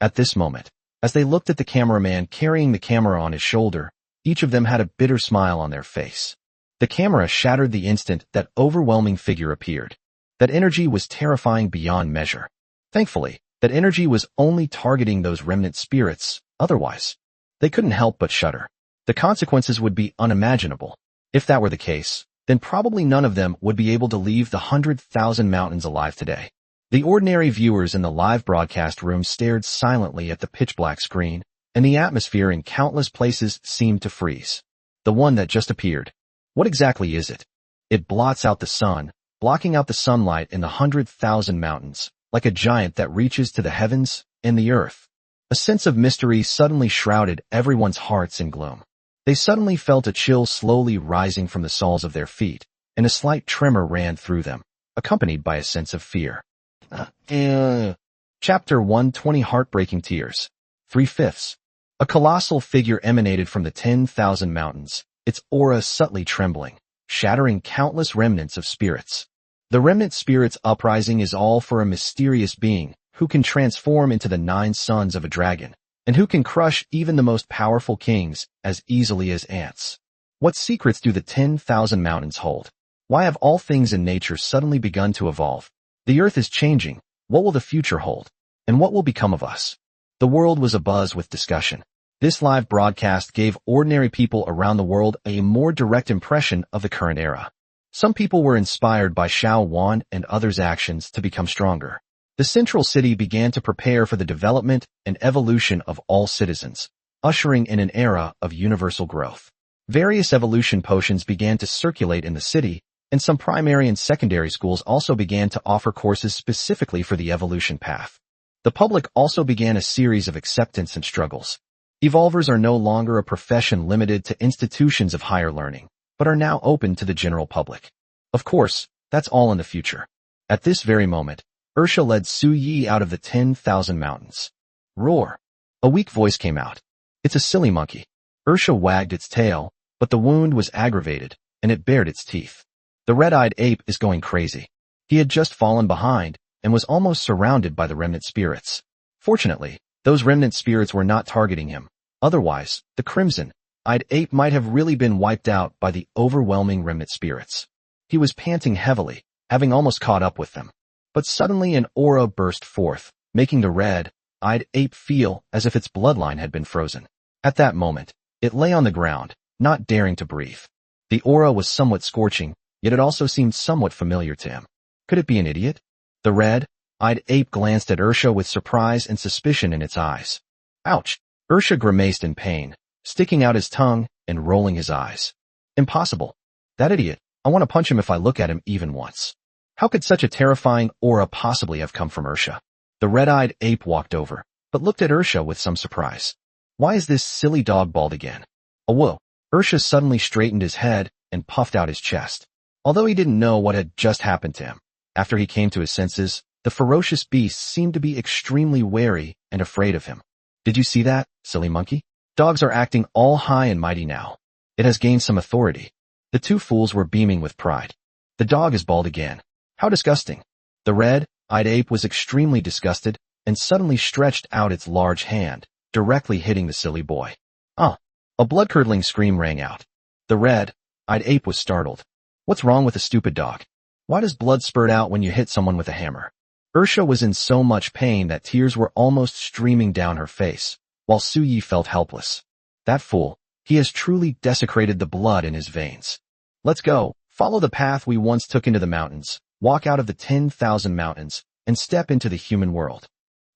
At this moment, as they looked at the cameraman carrying the camera on his shoulder, each of them had a bitter smile on their face. The camera shattered the instant that overwhelming figure appeared. That energy was terrifying beyond measure. Thankfully, that energy was only targeting those remnant spirits, otherwise, they couldn't help but shudder. The consequences would be unimaginable. If that were the case, then probably none of them would be able to leave the 100,000 mountains alive today. The ordinary viewers in the live broadcast room stared silently at the pitch-black screen, and the atmosphere in countless places seemed to freeze. The one that just appeared. What exactly is it? It blots out the sun, blocking out the sunlight in the 100,000 mountains, like a giant that reaches to the heavens and the earth. A sense of mystery suddenly shrouded everyone's hearts in gloom. They suddenly felt a chill slowly rising from the soles of their feet, and a slight tremor ran through them, accompanied by a sense of fear. Chapter 120 Heartbreaking Tears. 3/5. A colossal figure emanated from the 10,000 mountains, its aura subtly trembling, shattering countless remnants of spirits. The remnant spirit's uprising is all for a mysterious being who can transform into the 9 sons of a dragon, and who can crush even the most powerful kings as easily as ants. What secrets do the 10,000 mountains hold? Why have all things in nature suddenly begun to evolve? The earth is changing. What will the future hold? And what will become of us? The world was abuzz with discussion. This live broadcast gave ordinary people around the world a more direct impression of the current era. Some people were inspired by Xiao Wan and others' actions to become stronger. The central city began to prepare for the development and evolution of all citizens. ushering in an era of universal growth. Various evolution potions began to circulate in the city, and some primary and secondary schools also began to offer courses specifically for the evolution path. The public also began a series of acceptance and struggles. Evolvers are no longer a profession limited to institutions of higher learning, but are now open to the general public. Of course, that's all in the future. At this very moment, Ursha led Su Yi out of the 10,000 mountains. Roar! A weak voice came out. It's a silly monkey. Ursha wagged its tail, but the wound was aggravated, and it bared its teeth. The red-eyed ape is going crazy. He had just fallen behind, and was almost surrounded by the remnant spirits. Fortunately, those remnant spirits were not targeting him. Otherwise, the crimson-eyed ape might have really been wiped out by the overwhelming remnant spirits. He was panting heavily, having almost caught up with them. But suddenly an aura burst forth, making the red-eyed ape feel as if its bloodline had been frozen. At that moment, it lay on the ground, not daring to breathe. The aura was somewhat scorching, yet it also seemed somewhat familiar to him. Could it be an idiot? The red-eyed ape glanced at Ursha with surprise and suspicion in its eyes. Ouch! Ursha grimaced in pain, sticking out his tongue and rolling his eyes. Impossible. That idiot, I want to punch him if I look at him even once. How could such a terrifying aura possibly have come from Ursha? The red-eyed ape walked over, but looked at Ursha with some surprise. Why is this silly dog bald again? Oh whoa! Ursha suddenly straightened his head and puffed out his chest. Although he didn't know what had just happened to him, after he came to his senses, the ferocious beast seemed to be extremely wary and afraid of him. Did you see that, silly monkey? Dogs are acting all high and mighty now. It has gained some authority. The two fools were beaming with pride. The dog is bald again. How disgusting. The red-eyed ape was extremely disgusted and suddenly stretched out its large hand, directly hitting the silly boy. Ah! A blood-curdling scream rang out. The red-eyed ape was startled. What's wrong with a stupid dog? Why does blood spurt out when you hit someone with a hammer? Ursha was in so much pain that tears were almost streaming down her face, while Su Yi felt helpless. That fool, he has truly desecrated the blood in his veins. Let's go, follow the path we once took into the mountains, walk out of the 10,000 mountains, and step into the human world.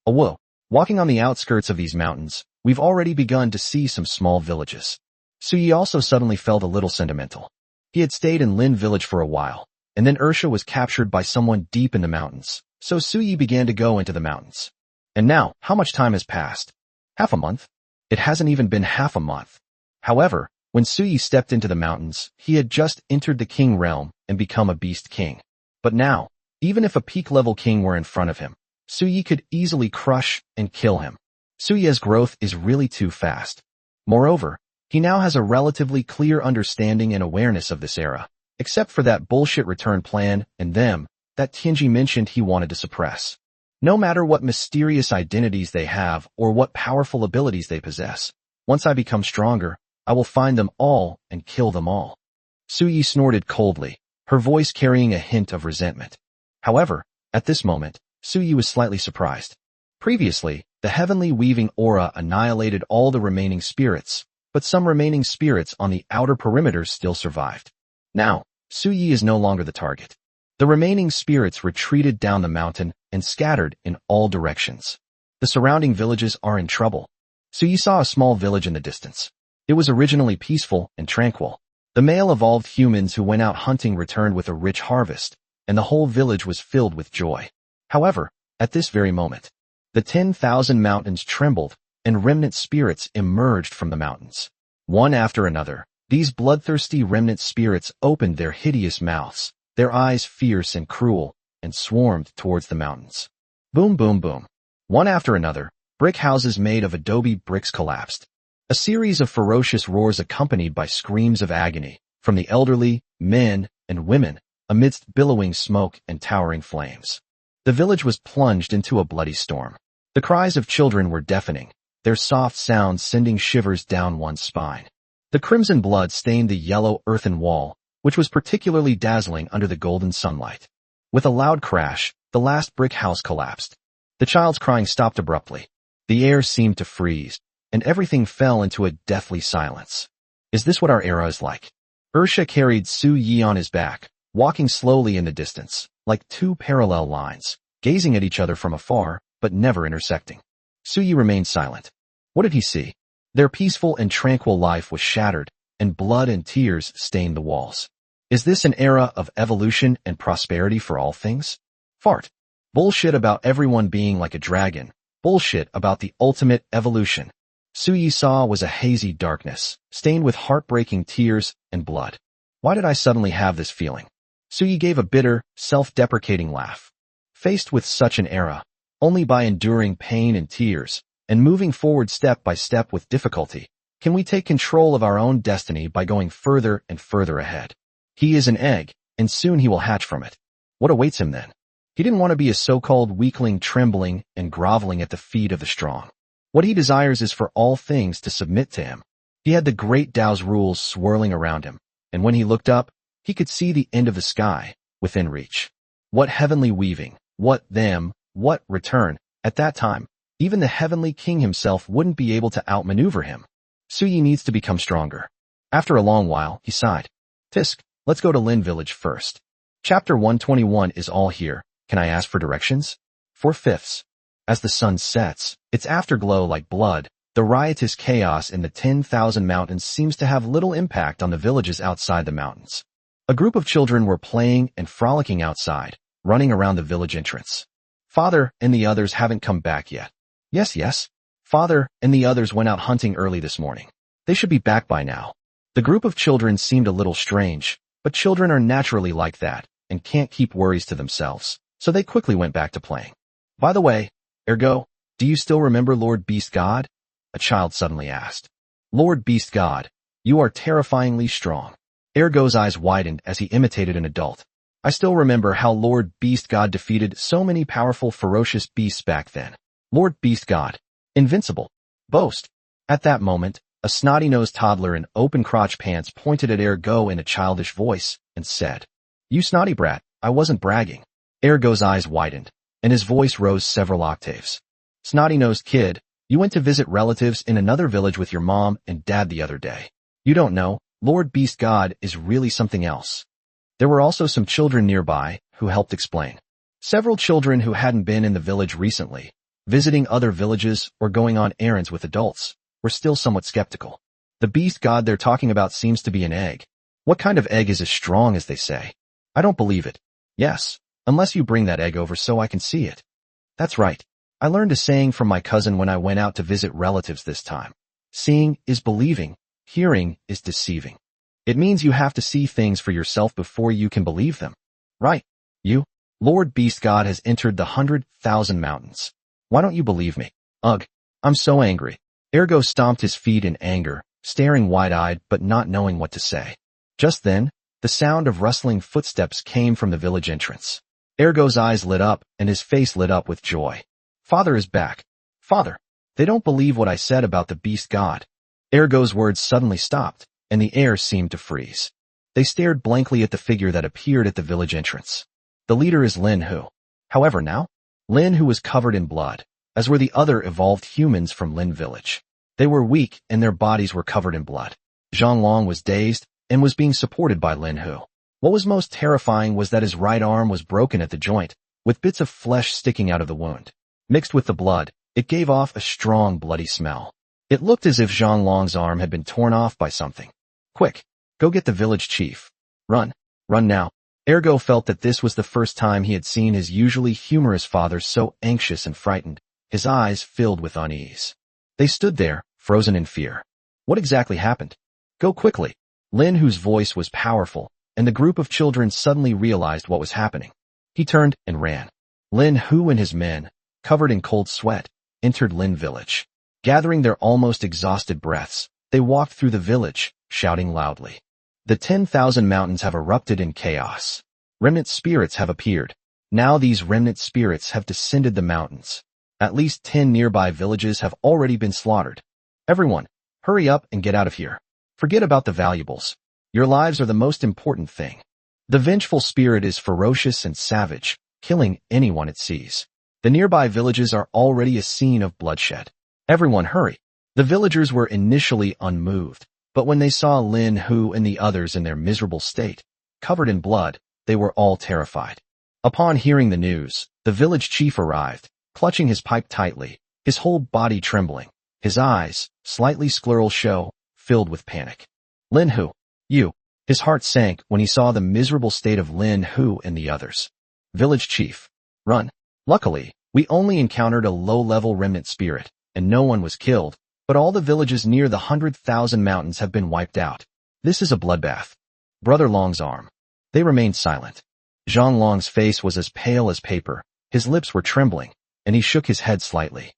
Oh whoa, walking on the outskirts of these mountains, we've already begun to see some small villages. Su Yi also suddenly felt a little sentimental. He had stayed in Lin village for a while, and then Ursha was captured by someone deep in the mountains, so Su Yi began to go into the mountains. And now, how much time has passed? Half a month? It hasn't even been half a month. However, when Su Yi stepped into the mountains, he had just entered the king realm and become a beast king. But now, even if a peak-level king were in front of him, Su Yi could easily crush and kill him. Su Yi's growth is really too fast. Moreover, he now has a relatively clear understanding and awareness of this era, except for that bullshit return plan and them that Tianji mentioned he wanted to suppress. No matter what mysterious identities they have or what powerful abilities they possess, once I become stronger, I will find them all and kill them all. Su Yi snorted coldly, her voice carrying a hint of resentment. However, at this moment, Su Yi was slightly surprised. Previously, the heavenly weaving aura annihilated all the remaining spirits, but some remaining spirits on the outer perimeter still survived. Now, Su Yi is no longer the target. The remaining spirits retreated down the mountain and scattered in all directions. The surrounding villages are in trouble. Su Yi saw a small village in the distance. It was originally peaceful and tranquil. The male evolved humans who went out hunting returned with a rich harvest, and the whole village was filled with joy. However, at this very moment, the 10,000 mountains trembled, and remnant spirits emerged from the mountains. One after another, these bloodthirsty remnant spirits opened their hideous mouths, their eyes fierce and cruel, and swarmed towards the mountains. Boom, boom, boom. One after another, brick houses made of adobe bricks collapsed. A series of ferocious roars accompanied by screams of agony from the elderly, men, and women amidst billowing smoke and towering flames. The village was plunged into a bloody storm. The cries of children were deafening, their soft sounds sending shivers down one's spine. The crimson blood stained the yellow earthen wall, which was particularly dazzling under the golden sunlight. With a loud crash, the last brick house collapsed. The child's crying stopped abruptly. The air seemed to freeze, and everything fell into a deathly silence. Is this what our era is like? Ursha carried Su Yi on his back, walking slowly in the distance, like two parallel lines, gazing at each other from afar, but never intersecting. Su Yi remained silent. What did he see? Their peaceful and tranquil life was shattered, and blood and tears stained the walls. Is this an era of evolution and prosperity for all things? Fart. Bullshit about everyone being like a dragon. Bullshit about the ultimate evolution. Suyi saw was a hazy darkness, stained with heartbreaking tears and blood. Why did I suddenly have this feeling? Suyi gave a bitter, self-deprecating laugh. Faced with such an era, only by enduring pain and tears, and moving forward step by step with difficulty, can we take control of our own destiny by going further and further ahead. He is an egg, and soon he will hatch from it. What awaits him then? He didn't want to be a so-called weakling trembling and groveling at the feet of the strong. What he desires is for all things to submit to him. He had the great Tao's rules swirling around him, and when he looked up, he could see the end of the sky, within reach. What heavenly weaving, what return. At that time, even the heavenly king himself wouldn't be able to outmaneuver him. Suyi needs to become stronger. After a long while, he sighed. Tisk, let's go to Lin Village first. Chapter 121 is all here. Can I ask for directions? 4/5. As the sun sets, its afterglow like blood, the riotous chaos in the 10,000 mountains seems to have little impact on the villages outside the mountains. A group of children were playing and frolicking outside, running around the village entrance. Father and the others haven't come back yet. Yes. Father and the others went out hunting early this morning. They should be back by now. The group of children seemed a little strange, but children are naturally like that and can't keep worries to themselves, so they quickly went back to playing. By the way, Ergo, do you still remember Lord Beast God? A child suddenly asked. Lord Beast God, you are terrifyingly strong. Ergo's eyes widened as he imitated an adult. I still remember how Lord Beast God defeated so many powerful ferocious beasts back then. Lord Beast God. Invincible. Boast. At that moment, a snotty-nosed toddler in open crotch pants pointed at Ergo in a childish voice and said, You snotty brat, I wasn't bragging. Ergo's eyes widened, and his voice rose several octaves. Snotty-nosed kid, you went to visit relatives in another village with your mom and dad the other day. You don't know, Lord Beast God is really something else. There were also some children nearby who helped explain. Several children who hadn't been in the village recently, visiting other villages or going on errands with adults, were still somewhat skeptical. The beast god they're talking about seems to be an egg. What kind of egg is as strong as they say? I don't believe it. Yes, unless you bring that egg over so I can see it. That's right. I learned a saying from my cousin when I went out to visit relatives this time. Seeing is believing, hearing is deceiving. It means you have to see things for yourself before you can believe them. Right. You, Lord Beast God has entered the 100,000 mountains. Why don't you believe me? Ugh, I'm so angry. Ergo stomped his feet in anger, staring wide-eyed but not knowing what to say. Just then, the sound of rustling footsteps came from the village entrance. Ergo's eyes lit up and his face lit up with joy. Father is back. Father, they don't believe what I said about the beast god. Ergo's words suddenly stopped, and the air seemed to freeze. They stared blankly at the figure that appeared at the village entrance. The leader is Lin Hu. However now, Lin Hu was covered in blood, as were the other evolved humans from Lin village. They were weak and their bodies were covered in blood. Zhonglong was dazed and was being supported by Lin Hu. What was most terrifying was that his right arm was broken at the joint, with bits of flesh sticking out of the wound. Mixed with the blood, it gave off a strong bloody smell. It looked as if Zhonglong's arm had been torn off by something. Quick, go get the village chief. Run now. Ergo felt that this was the first time he had seen his usually humorous father so anxious and frightened, his eyes filled with unease. They stood there, frozen in fear. What exactly happened? Go quickly. Lin Hu's voice was powerful, and the group of children suddenly realized what was happening. He turned and ran. Lin Hu and his men, covered in cold sweat, entered Lin village. Gathering their almost exhausted breaths, they walked through the village, shouting loudly. The 10,000 mountains have erupted in chaos. Remnant spirits have appeared. Now these remnant spirits have descended the mountains. At least 10 nearby villages have already been slaughtered. Everyone, hurry up and get out of here. Forget about the valuables. Your lives are the most important thing. The vengeful spirit is ferocious and savage, killing anyone it sees. The nearby villages are already a scene of bloodshed. Everyone hurry. The villagers were initially unmoved, but when they saw Lin Hu and the others in their miserable state, covered in blood, they were all terrified. Upon hearing the news, the village chief arrived, clutching his pipe tightly, his whole body trembling. His eyes, slightly scleral show, filled with panic. Lin Hu, you. His heart sank when he saw the miserable state of Lin Hu and the others. Village chief. Run. Luckily, we only encountered a low-level remnant spirit, and no one was killed, but all the villages near the 100,000 mountains have been wiped out. This is a bloodbath. Brother Long's arm. They remained silent. Zhang Long's face was as pale as paper, his lips were trembling, and he shook his head slightly.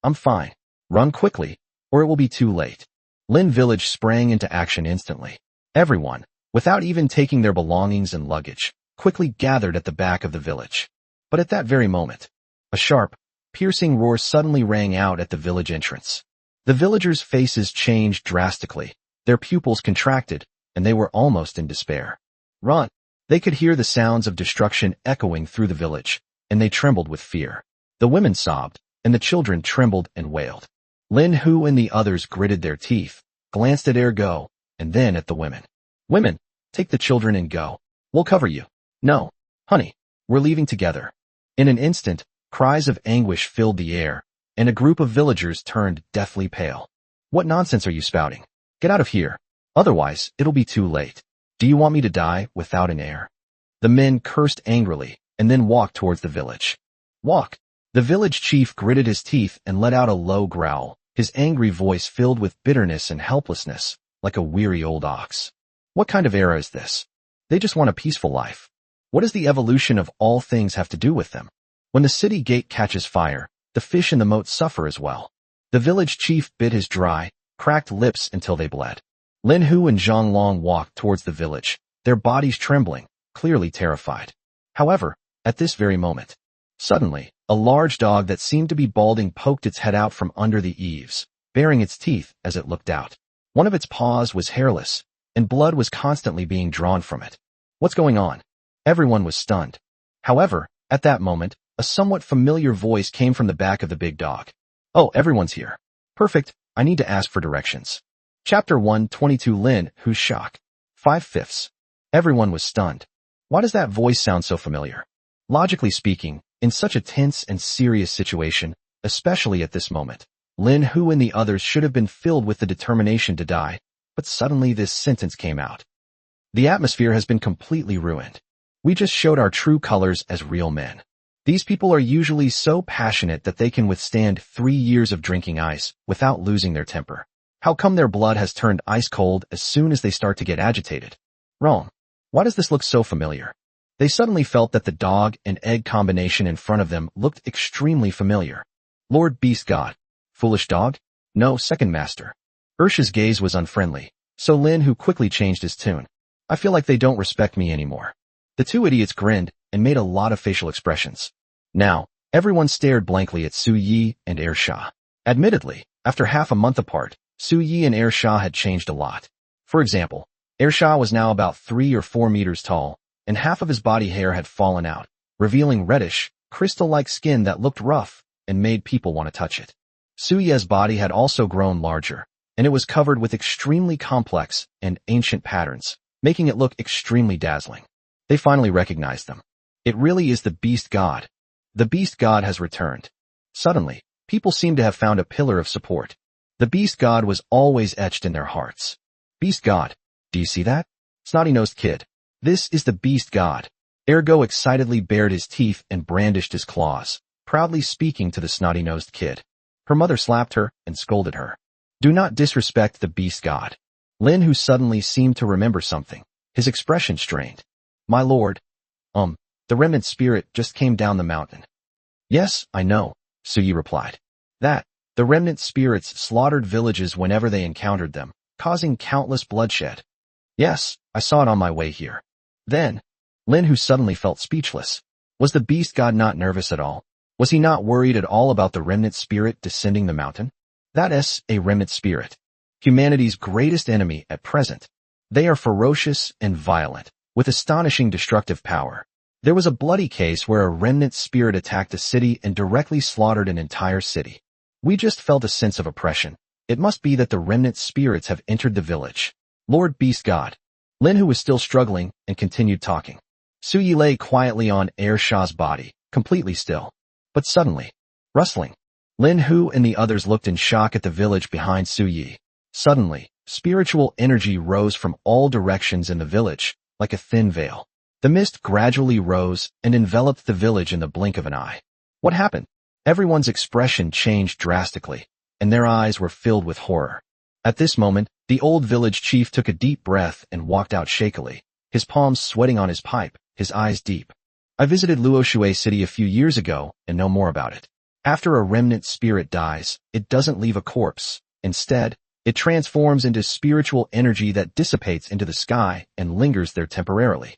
I'm fine. Run quickly, or it will be too late. Lin Village sprang into action instantly. Everyone, without even taking their belongings and luggage, quickly gathered at the back of the village. But at that very moment, a sharp, piercing roar suddenly rang out at the village entrance. The villagers' faces changed drastically, their pupils contracted, and they were almost in despair. Run! They could hear the sounds of destruction echoing through the village, and they trembled with fear. The women sobbed, and the children trembled and wailed. Lin Hu and the others gritted their teeth, glanced at Ergo, and then at the women. Women, take the children and go. We'll cover you. No, honey, we're leaving together. In an instant, cries of anguish filled the air, and a group of villagers turned deathly pale. What nonsense are you spouting? Get out of here. Otherwise, it'll be too late. Do you want me to die without an heir? The men cursed angrily, and then walked towards the village. Walk. The village chief gritted his teeth and let out a low growl, his angry voice filled with bitterness and helplessness, like a weary old ox. What kind of era is this? They just want a peaceful life. What does the evolution of all things have to do with them? When the city gate catches fire, the fish in the moat suffer as well. The village chief bit his dry, cracked lips until they bled. Lin Hu and Zhang Long walked towards the village, their bodies trembling, clearly terrified. However, at this very moment, suddenly, a large dog that seemed to be balding poked its head out from under the eaves, baring its teeth as it looked out. One of its paws was hairless, and blood was constantly being drawn from it. What's going on? Everyone was stunned. However, at that moment, a somewhat familiar voice came from the back of the big dog. Oh, everyone's here. Perfect, I need to ask for directions. Chapter 122 Lin Hu's shock. 5/5. Everyone was stunned. Why does that voice sound so familiar? Logically speaking, in such a tense and serious situation, especially at this moment, Lin Hu and the others should have been filled with the determination to die, but suddenly this sentence came out. The atmosphere has been completely ruined. We just showed our true colors as real men. These people are usually so passionate that they can withstand 3 years of drinking ice without losing their temper. How come their blood has turned ice cold as soon as they start to get agitated? Wrong. Why does this look so familiar? They suddenly felt that the dog and egg combination in front of them looked extremely familiar. Lord Beast God. Foolish dog? No, second master. Ursha's gaze was unfriendly, so Lin Hu quickly changed his tune. I feel like they don't respect me anymore. The two idiots grinned and made a lot of facial expressions. Now, everyone stared blankly at Su Yi and Air Shah. Admittedly, after half a month apart, Su Yi and Air Shah had changed a lot. For example, Air Shah was now about 3 or 4 meters tall, and half of his body hair had fallen out, revealing reddish, crystal-like skin that looked rough and made people want to touch it. Su Ye's body had also grown larger, and it was covered with extremely complex and ancient patterns, making it look extremely dazzling. They finally recognized them. It really is the Beast God. The Beast God has returned. Suddenly, people seemed to have found a pillar of support. The Beast God was always etched in their hearts. Beast God, do you see that? Snotty-nosed kid. This is the Beast God. Ergo excitedly bared his teeth and brandished his claws, proudly speaking to the snotty-nosed kid. Her mother slapped her and scolded her. Do not disrespect the Beast God. Lin Hu suddenly seemed to remember something, his expression strained. My lord. The remnant spirit just came down the mountain. Yes, I know, Su Yi replied. The remnant spirits slaughtered villages whenever they encountered them, causing countless bloodshed. Yes, I saw it on my way here. Then, Lin Hu suddenly felt speechless. Was the Beast God not nervous at all? Was he not worried at all about the remnant spirit descending the mountain? That is a remnant spirit. Humanity's greatest enemy at present. They are ferocious and violent, with astonishing destructive power. There was a bloody case where a remnant spirit attacked a city and directly slaughtered an entire city. We just felt a sense of oppression. It must be that the remnant spirits have entered the village. Lord Beast God. Lin Hu was still struggling and continued talking. Su Yi lay quietly on Air Shah's body, completely still. But suddenly, rustling. Lin Hu and the others looked in shock at the village behind Su Yi. Suddenly, spiritual energy rose from all directions in the village, like a thin veil. The mist gradually rose and enveloped the village in the blink of an eye. What happened? Everyone's expression changed drastically, and their eyes were filled with horror. At this moment, the old village chief took a deep breath and walked out shakily, his palms sweating on his pipe, his eyes deep. I visited Luoshui City a few years ago and know more about it. After a remnant spirit dies, it doesn't leave a corpse. Instead, it transforms into spiritual energy that dissipates into the sky and lingers there temporarily.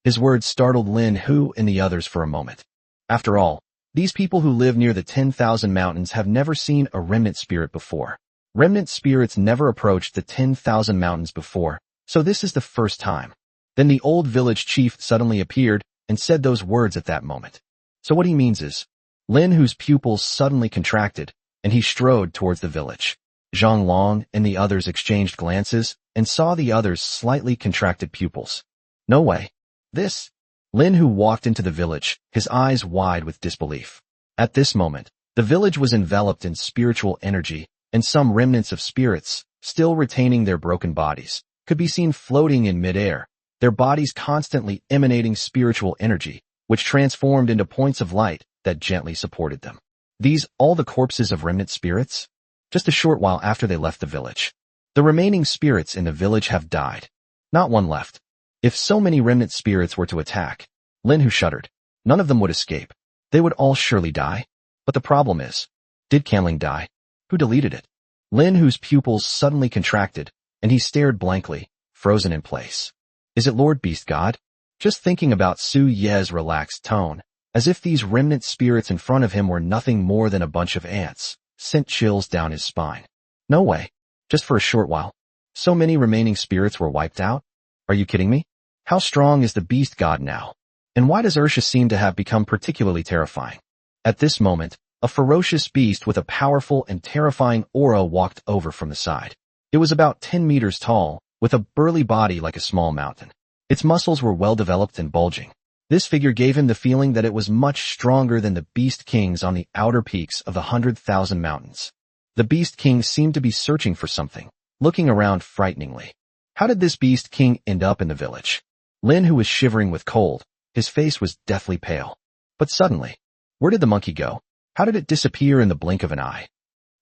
His words startled Lin Hu and the others for a moment. After all, these people who live near the 10,000 mountains have never seen a remnant spirit before. Remnant spirits never approached the 10,000 mountains before, so this is the first time. Then the old village chief suddenly appeared and said those words at that moment. So what he means is, Lin Hu's pupils suddenly contracted, and he strode towards the village. Zhang Long and the others exchanged glances and saw the others' slightly contracted pupils. No way. This. Lin Hu walked into the village, his eyes wide with disbelief. At this moment, the village was enveloped in spiritual energy, and some remnants of spirits, still retaining their broken bodies, could be seen floating in midair, their bodies constantly emanating spiritual energy, which transformed into points of light that gently supported them. These all the corpses of remnant spirits? Just a short while after they left the village. The remaining spirits in the village have died. Not one left. If so many remnant spirits were to attack, Lin Hu shuddered. None of them would escape. They would all surely die. But the problem is, did Canling die? Who deleted it? Lin Hu's pupils suddenly contracted, and he stared blankly, frozen in place. Is it Lord Beast God? Just thinking about Su Ye's relaxed tone, as if these remnant spirits in front of him were nothing more than a bunch of ants, sent chills down his spine. No way. Just for a short while. So many remaining spirits were wiped out? Are you kidding me? How strong is the beast god now? And why does Ursha seem to have become particularly terrifying? At this moment, a ferocious beast with a powerful and terrifying aura walked over from the side. It was about 10 meters tall, with a burly body like a small mountain. Its muscles were well developed and bulging. This figure gave him the feeling that it was much stronger than the beast kings on the outer peaks of the 100,000 mountains. The beast king seemed to be searching for something, looking around frighteningly. How did this beast king end up in the village? Lin Hu was shivering with cold. His face was deathly pale. But suddenly, where did the monkey go? How did it disappear in the blink of an eye?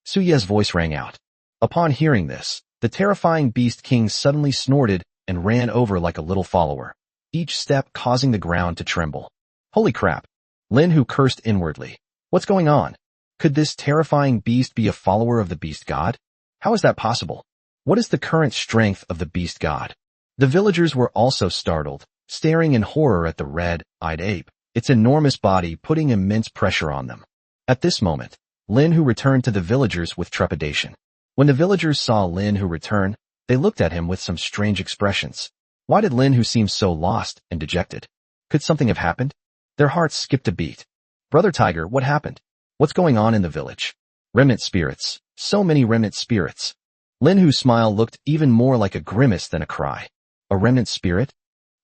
Su Ye's voice rang out. Upon hearing this, the terrifying beast king suddenly snorted and ran over like a little follower, each step causing the ground to tremble. Holy crap! Lin Hu cursed inwardly. What's going on? Could this terrifying beast be a follower of the beast god? How is that possible? What is the current strength of the beast god? The villagers were also startled, staring in horror at the red-eyed ape, its enormous body putting immense pressure on them. At this moment, Lin Hu returned to the villagers with trepidation. When the villagers saw Lin Hu return, they looked at him with some strange expressions. Why did Lin Hu seem so lost and dejected? Could something have happened? Their hearts skipped a beat. Brother Tiger, what happened? What's going on in the village? Remnant spirits. So many remnant spirits. Lin Hu's smile looked even more like a grimace than a cry. A remnant spirit?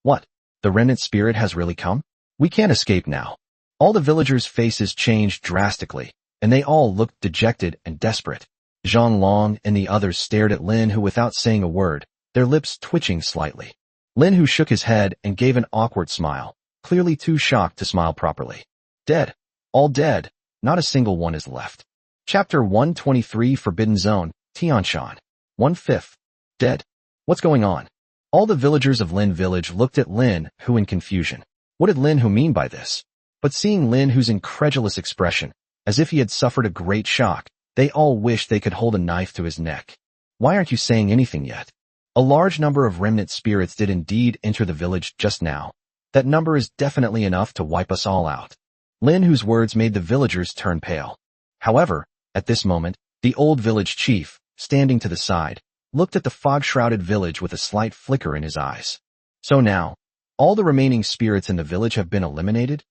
What? The remnant spirit has really come? We can't escape now. All the villagers' faces changed drastically, and they all looked dejected and desperate. Zhang Long and the others stared at Lin Hu without saying a word, their lips twitching slightly. Lin Hu shook his head and gave an awkward smile, clearly too shocked to smile properly. Dead. All dead. Not a single one is left. Chapter 123 Forbidden Zone, Tianshan. 1/5. Dead. What's going on? All the villagers of Lin Village looked at Lin Hu in confusion. What did Lin Hu mean by this? But seeing Lin Hu's incredulous expression, as if he had suffered a great shock, they all wished they could hold a knife to his neck. Why aren't you saying anything yet? A large number of remnant spirits did indeed enter the village just now. That number is definitely enough to wipe us all out. Lin Hu's words made the villagers turn pale. However, at this moment, the old village chief, standing to the side, looked at the fog-shrouded village with a slight flicker in his eyes. So now, all the remaining spirits in the village have been eliminated?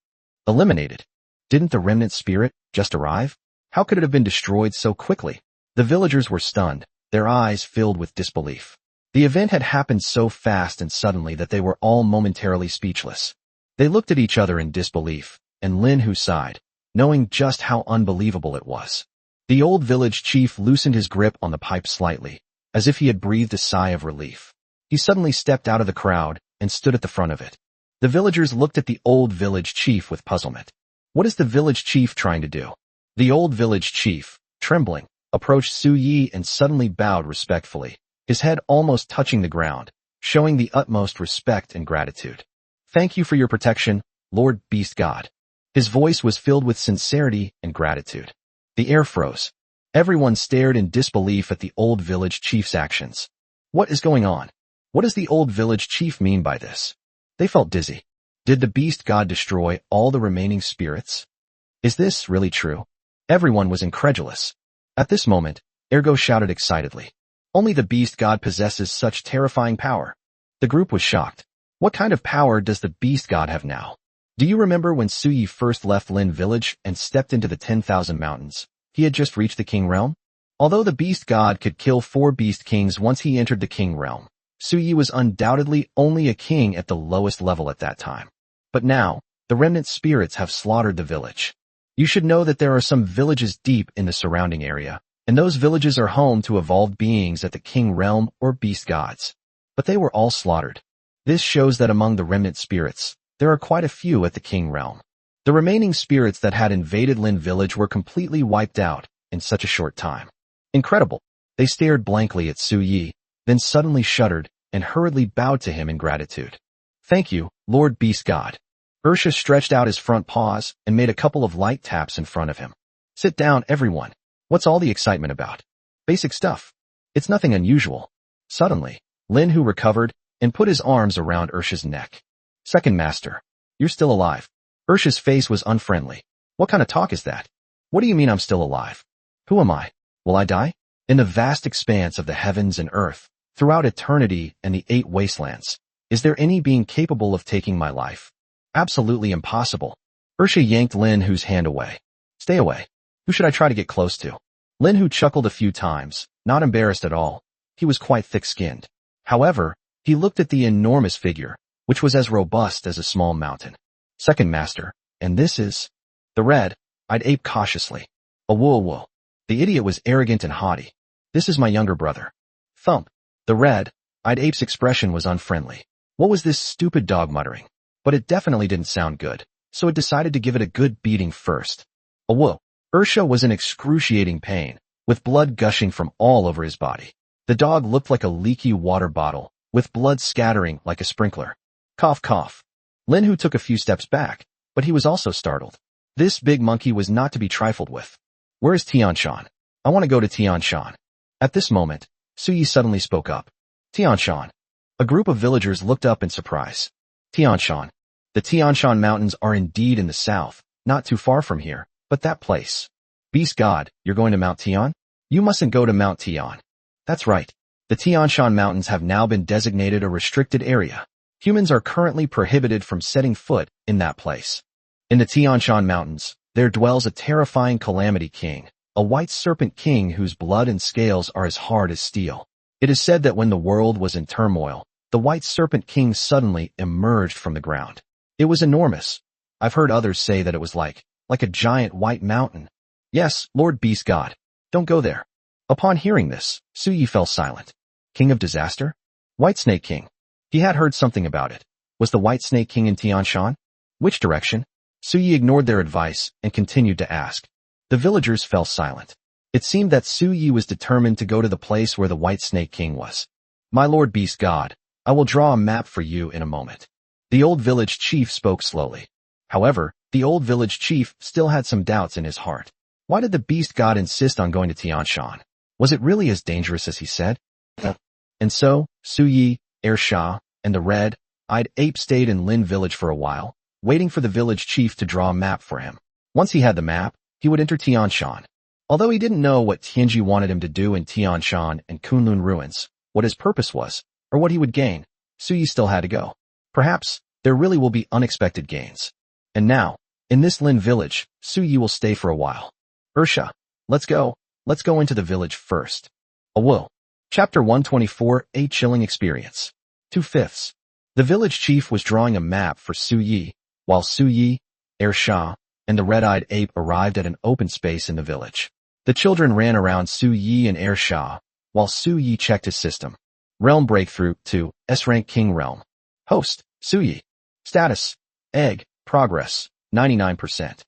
Eliminated? Didn't the remnant spirit just arrive? How could it have been destroyed so quickly? The villagers were stunned, their eyes filled with disbelief. The event had happened so fast and suddenly that they were all momentarily speechless. They looked at each other in disbelief, and Lin Hu sighed, knowing just how unbelievable it was. The old village chief loosened his grip on the pipe slightly, as if he had breathed a sigh of relief. He suddenly stepped out of the crowd and stood at the front of it. The villagers looked at the old village chief with puzzlement. What is the village chief trying to do? The old village chief, trembling, approached Su Yi and suddenly bowed respectfully, his head almost touching the ground, showing the utmost respect and gratitude. Thank you for your protection, Lord Beast God. His voice was filled with sincerity and gratitude. The air froze. Everyone stared in disbelief at the old village chief's actions. What is going on? What does the old village chief mean by this? They felt dizzy. Did the beast god destroy all the remaining spirits? Is this really true? Everyone was incredulous. At this moment, Ergo shouted excitedly. Only the beast god possesses such terrifying power. The group was shocked. What kind of power does the beast god have now? Do you remember when Su Yi first left Lin Village and stepped into the 10,000 mountains? He had just reached the king realm? Although the beast god could kill 4 beast kings once he entered the king realm, Su Yi was undoubtedly only a king at the lowest level at that time. But now, the remnant spirits have slaughtered the village. You should know that there are some villages deep in the surrounding area, and those villages are home to evolved beings at the king realm or beast gods. But they were all slaughtered. This shows that among the remnant spirits, there are quite a few at the king realm. The remaining spirits that had invaded Lin Village were completely wiped out in such a short time. Incredible. They stared blankly at Su Yi, then suddenly shuddered and hurriedly bowed to him in gratitude. Thank you, Lord Beast God. Ursha stretched out his front paws and made a couple of light taps in front of him. Sit down, everyone. What's all the excitement about? Basic stuff. It's nothing unusual. Suddenly, Lin Hu recovered and put his arms around Ursha's neck. Second master, you're still alive. Ursha's face was unfriendly. What kind of talk is that? What do you mean I'm still alive? Who am I? Will I die? In the vast expanse of the heavens and earth, throughout eternity and the 8 wastelands, is there any being capable of taking my life? Absolutely impossible. Ursha yanked Lin Hu's hand away. Stay away. Who should I try to get close to? Lin Hu chuckled a few times, not embarrassed at all. He was quite thick-skinned. However, he looked at the enormous figure, which was as robust as a small mountain. Second master, and this is... The red-eyed ape cautiously. A wool. The idiot was arrogant and haughty. This is my younger brother. Thump. The red-eyed ape's expression was unfriendly. What was this stupid dog muttering? But it definitely didn't sound good, so it decided to give it a good beating first. A whoa. Ursha was in excruciating pain, with blood gushing from all over his body. The dog looked like a leaky water bottle, with blood scattering like a sprinkler. Cough, cough. Lin Hu took a few steps back, but he was also startled. This big monkey was not to be trifled with. Where is Tianshan? I want to go to Tianshan. At this moment, Su Yi suddenly spoke up. Tianshan. A group of villagers looked up in surprise. Tianshan. The Tianshan Mountains are indeed in the south, not too far from here, but that place. Beast God, you're going to Mount Tian? You mustn't go to Mount Tian. That's right. The Tianshan Mountains have now been designated a restricted area. Humans are currently prohibited from setting foot in that place. In the Tianshan Mountains, there dwells a terrifying calamity king, a white serpent king whose blood and scales are as hard as steel. It is said that when the world was in turmoil, the white serpent king suddenly emerged from the ground. It was enormous. I've heard others say that it was like a giant white mountain. Yes, Lord Beast God. Don't go there. Upon hearing this, Su Yi fell silent. King of disaster? White Snake King. He had heard something about it. Was the White Snake King in Tianshan? Which direction? Su Yi ignored their advice and continued to ask. The villagers fell silent. It seemed that Su Yi was determined to go to the place where the White Snake King was. My Lord Beast God, I will draw a map for you in a moment. The old village chief spoke slowly. However, the old village chief still had some doubts in his heart. Why did the beast god insist on going to Tianshan? Was it really as dangerous as he said? And so, Su Yi, Shah, and the red-eyed ape stayed in Lin village for a while, waiting for the village chief to draw a map for him. Once he had the map, he would enter Tianshan. Although he didn't know what Tianji wanted him to do in Tianshan and Kunlun ruins, what his purpose was, or what he would gain, Su Yi still had to go. Perhaps, there really will be unexpected gains. And now, in this Lin village, Su Yi will stay for a while. Ursha, let's go into the village first. Whoa. Chapter 124, A Chilling Experience. 2/5. The village chief was drawing a map for Su Yi, while Su Yi, Shah, and the red-eyed ape arrived at an open space in the village. The children ran around Su Yi and Air Shah, while Su Yi checked his system. Realm breakthrough to S-rank King Realm. Host, Su Yi. Status, Egg, progress, 99%.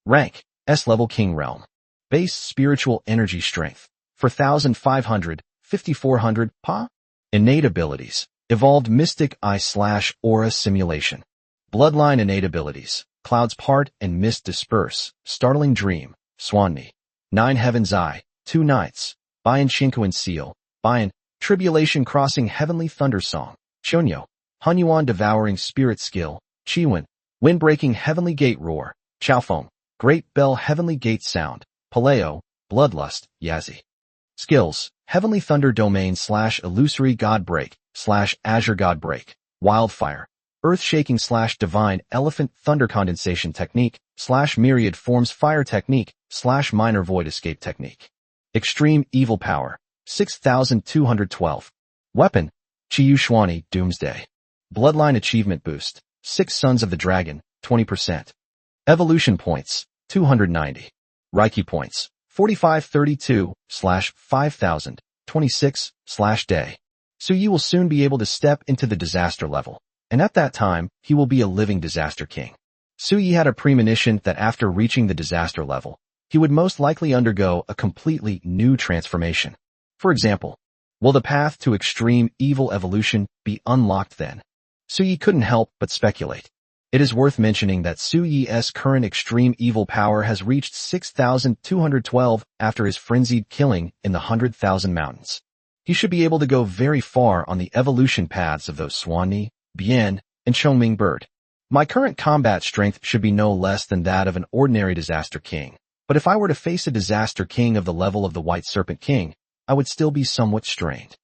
Rank, S-level King Realm. Base spiritual energy strength, 4,500, 5,400, Pa? Innate abilities, evolved mystic eye/aura simulation. Bloodline innate abilities, clouds part and mist disperse, startling dream, Swanni. 9 heavens eye, 2 nights, Bayan Shinkoan seal, Bayan, tribulation crossing heavenly thunder song, Chonyo. Hunyuan devouring spirit skill, Chiwen. Wind-breaking heavenly gate roar, Chaofeng. Great bell heavenly gate sound, Paleo. Bloodlust, Yazi. Skills, heavenly thunder domain / illusory god break / azure god break, wildfire. Earth-shaking / divine elephant thunder condensation technique / myriad forms fire technique / minor void escape technique. Extreme evil power, 6,212. Weapon, Chiyu Shuani Doomsday. Bloodline achievement boost, 6 Sons of the Dragon, 20%. Evolution points, 290. Reiki points, 4532/5000, 26/day. So you will soon be able to step into the disaster level, and at that time, he will be a living disaster king. Su Yi had a premonition that after reaching the disaster level, he would most likely undergo a completely new transformation. For example, will the path to extreme evil evolution be unlocked then? Su Yi couldn't help but speculate. It is worth mentioning that Su Yi's current extreme evil power has reached 6,212 after his frenzied killing in the 100,000 mountains. He should be able to go very far on the evolution paths of those Swanni, Bian, and Chongming bird. My current combat strength should be no less than that of an ordinary disaster king, but if I were to face a disaster king of the level of the White Serpent King, I would still be somewhat strained.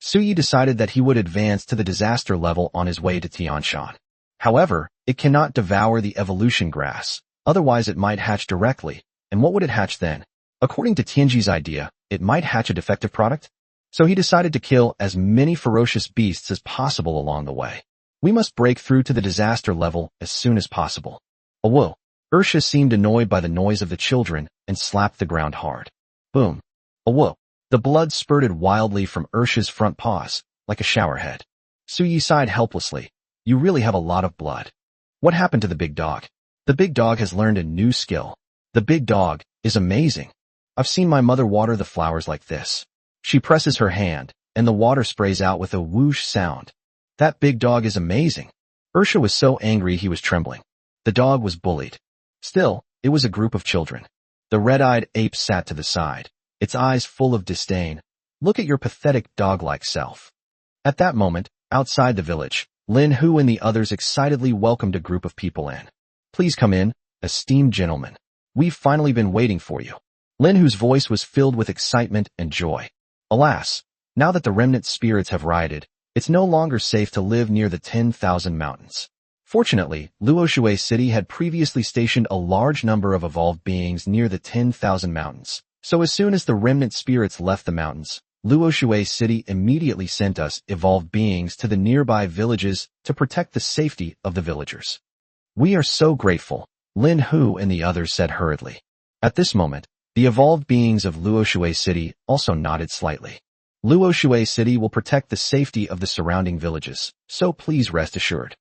Su Yi decided that he would advance to the disaster level on his way to Tianshan. However, it cannot devour the evolution grass, otherwise it might hatch directly, and what would it hatch then? According to Tianji's idea, it might hatch a defective product? So he decided to kill as many ferocious beasts as possible along the way. We must break through to the disaster level as soon as possible. Whoa! Ursha seemed annoyed by the noise of the children and slapped the ground hard. Boom! Whoa! The blood spurted wildly from Ursha's front paws, like a showerhead. Su Yi sighed helplessly. You really have a lot of blood. What happened to the big dog? The big dog has learned a new skill. The big dog is amazing. I've seen my mother water the flowers like this. She presses her hand, and the water sprays out with a whoosh sound. That big dog is amazing. Ursha was so angry he was trembling. The dog was bullied. Still, it was a group of children. The red-eyed ape sat to the side, its eyes full of disdain. Look at your pathetic dog-like self. At that moment, outside the village, Lin Hu and the others excitedly welcomed a group of people in. Please come in, esteemed gentlemen. We've finally been waiting for you. Lin Hu's voice was filled with excitement and joy. Alas, now that the remnant spirits have rioted, it's no longer safe to live near the 10,000 mountains. Fortunately, Luoshui City had previously stationed a large number of evolved beings near the 10,000 mountains. So as soon as the remnant spirits left the mountains, Luoshui City immediately sent us evolved beings to the nearby villages to protect the safety of the villagers. We are so grateful, Lin Hu and the others said hurriedly. At this moment, the evolved beings of Luoshui City also nodded slightly. Luoshui City will protect the safety of the surrounding villages, so please rest assured.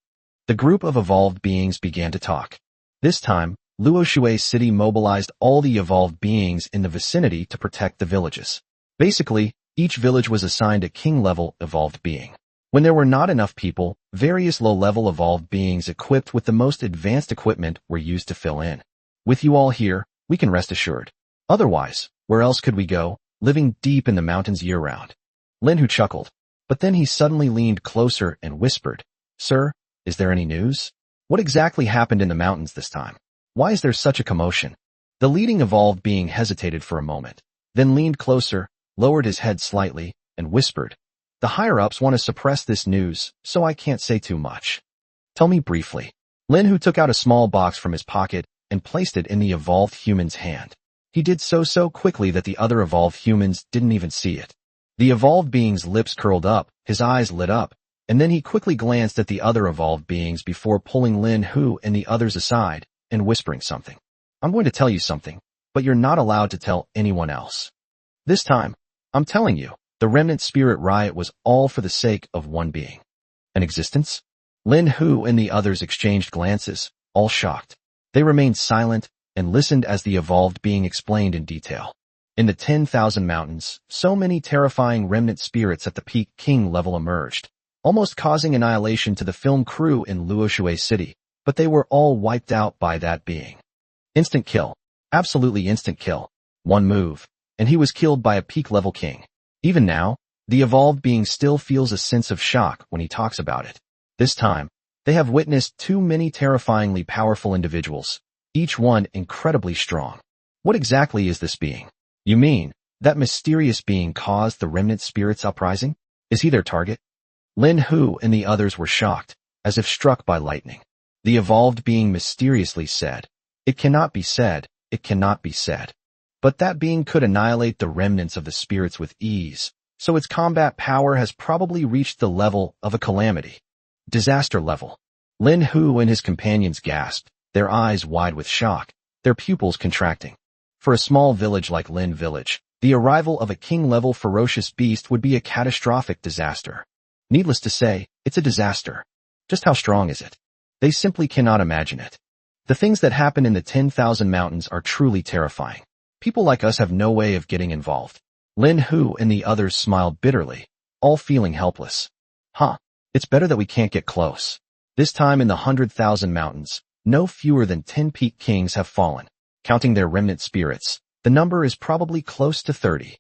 The group of evolved beings began to talk. This time, Luoshui City mobilized all the evolved beings in the vicinity to protect the villages. Basically, each village was assigned a king-level evolved being. When there were not enough people, various low-level evolved beings equipped with the most advanced equipment were used to fill in. With you all here, we can rest assured. Otherwise, where else could we go, living deep in the mountains year-round? Lin Hu chuckled, but then he suddenly leaned closer and whispered, Sir, is there any news? What exactly happened in the mountains this time? Why is there such a commotion? The leading evolved being hesitated for a moment, then leaned closer, lowered his head slightly, and whispered, The higher-ups want to suppress this news, so I can't say too much. Tell me briefly. Lin Hu took out a small box from his pocket and placed it in the evolved human's hand. He did so quickly that the other evolved humans didn't even see it. The evolved being's lips curled up, his eyes lit up, and then he quickly glanced at the other evolved beings before pulling Lin Hu and the others aside and whispering something. I'm going to tell you something. but you're not allowed to tell anyone else. This time, I'm telling you, the remnant spirit riot was all for the sake of one being. An existence? Lin Hu and the others exchanged glances, all shocked. They remained silent and listened as the evolved being explained in detail. In the 10,000 mountains, so many terrifying remnant spirits at the peak king level emerged, almost causing annihilation to the film crew in Luoshui City, but they were all wiped out by that being. Instant kill. Absolutely instant kill. One move, and he was killed by a peak level king. Even now, the evolved being still feels a sense of shock when he talks about it. This time, they have witnessed too many terrifyingly powerful individuals, each one incredibly strong. What exactly is this being? You mean, that mysterious being caused the remnant spirits uprising? Is he their target? Lin Hu and the others were shocked, as if struck by lightning. The evolved being mysteriously said, "It cannot be said, it cannot be said." But that being could annihilate the remnants of the spirits with ease, so its combat power has probably reached the level of a calamity. Disaster level. Lin Hu and his companions gasped, their eyes wide with shock, their pupils contracting. For a small village like Lin Village, the arrival of a king-level ferocious beast would be a catastrophic disaster. Needless to say, it's a disaster. Just how strong is it? They simply cannot imagine it. The things that happen in the 10,000 mountains are truly terrifying. People like us have no way of getting involved. Lin Hu and the others smiled bitterly, all feeling helpless. It's better that we can't get close. This time in the 100,000 mountains, no fewer than 10 peak kings have fallen. Counting their remnant spirits, the number is probably close to 30.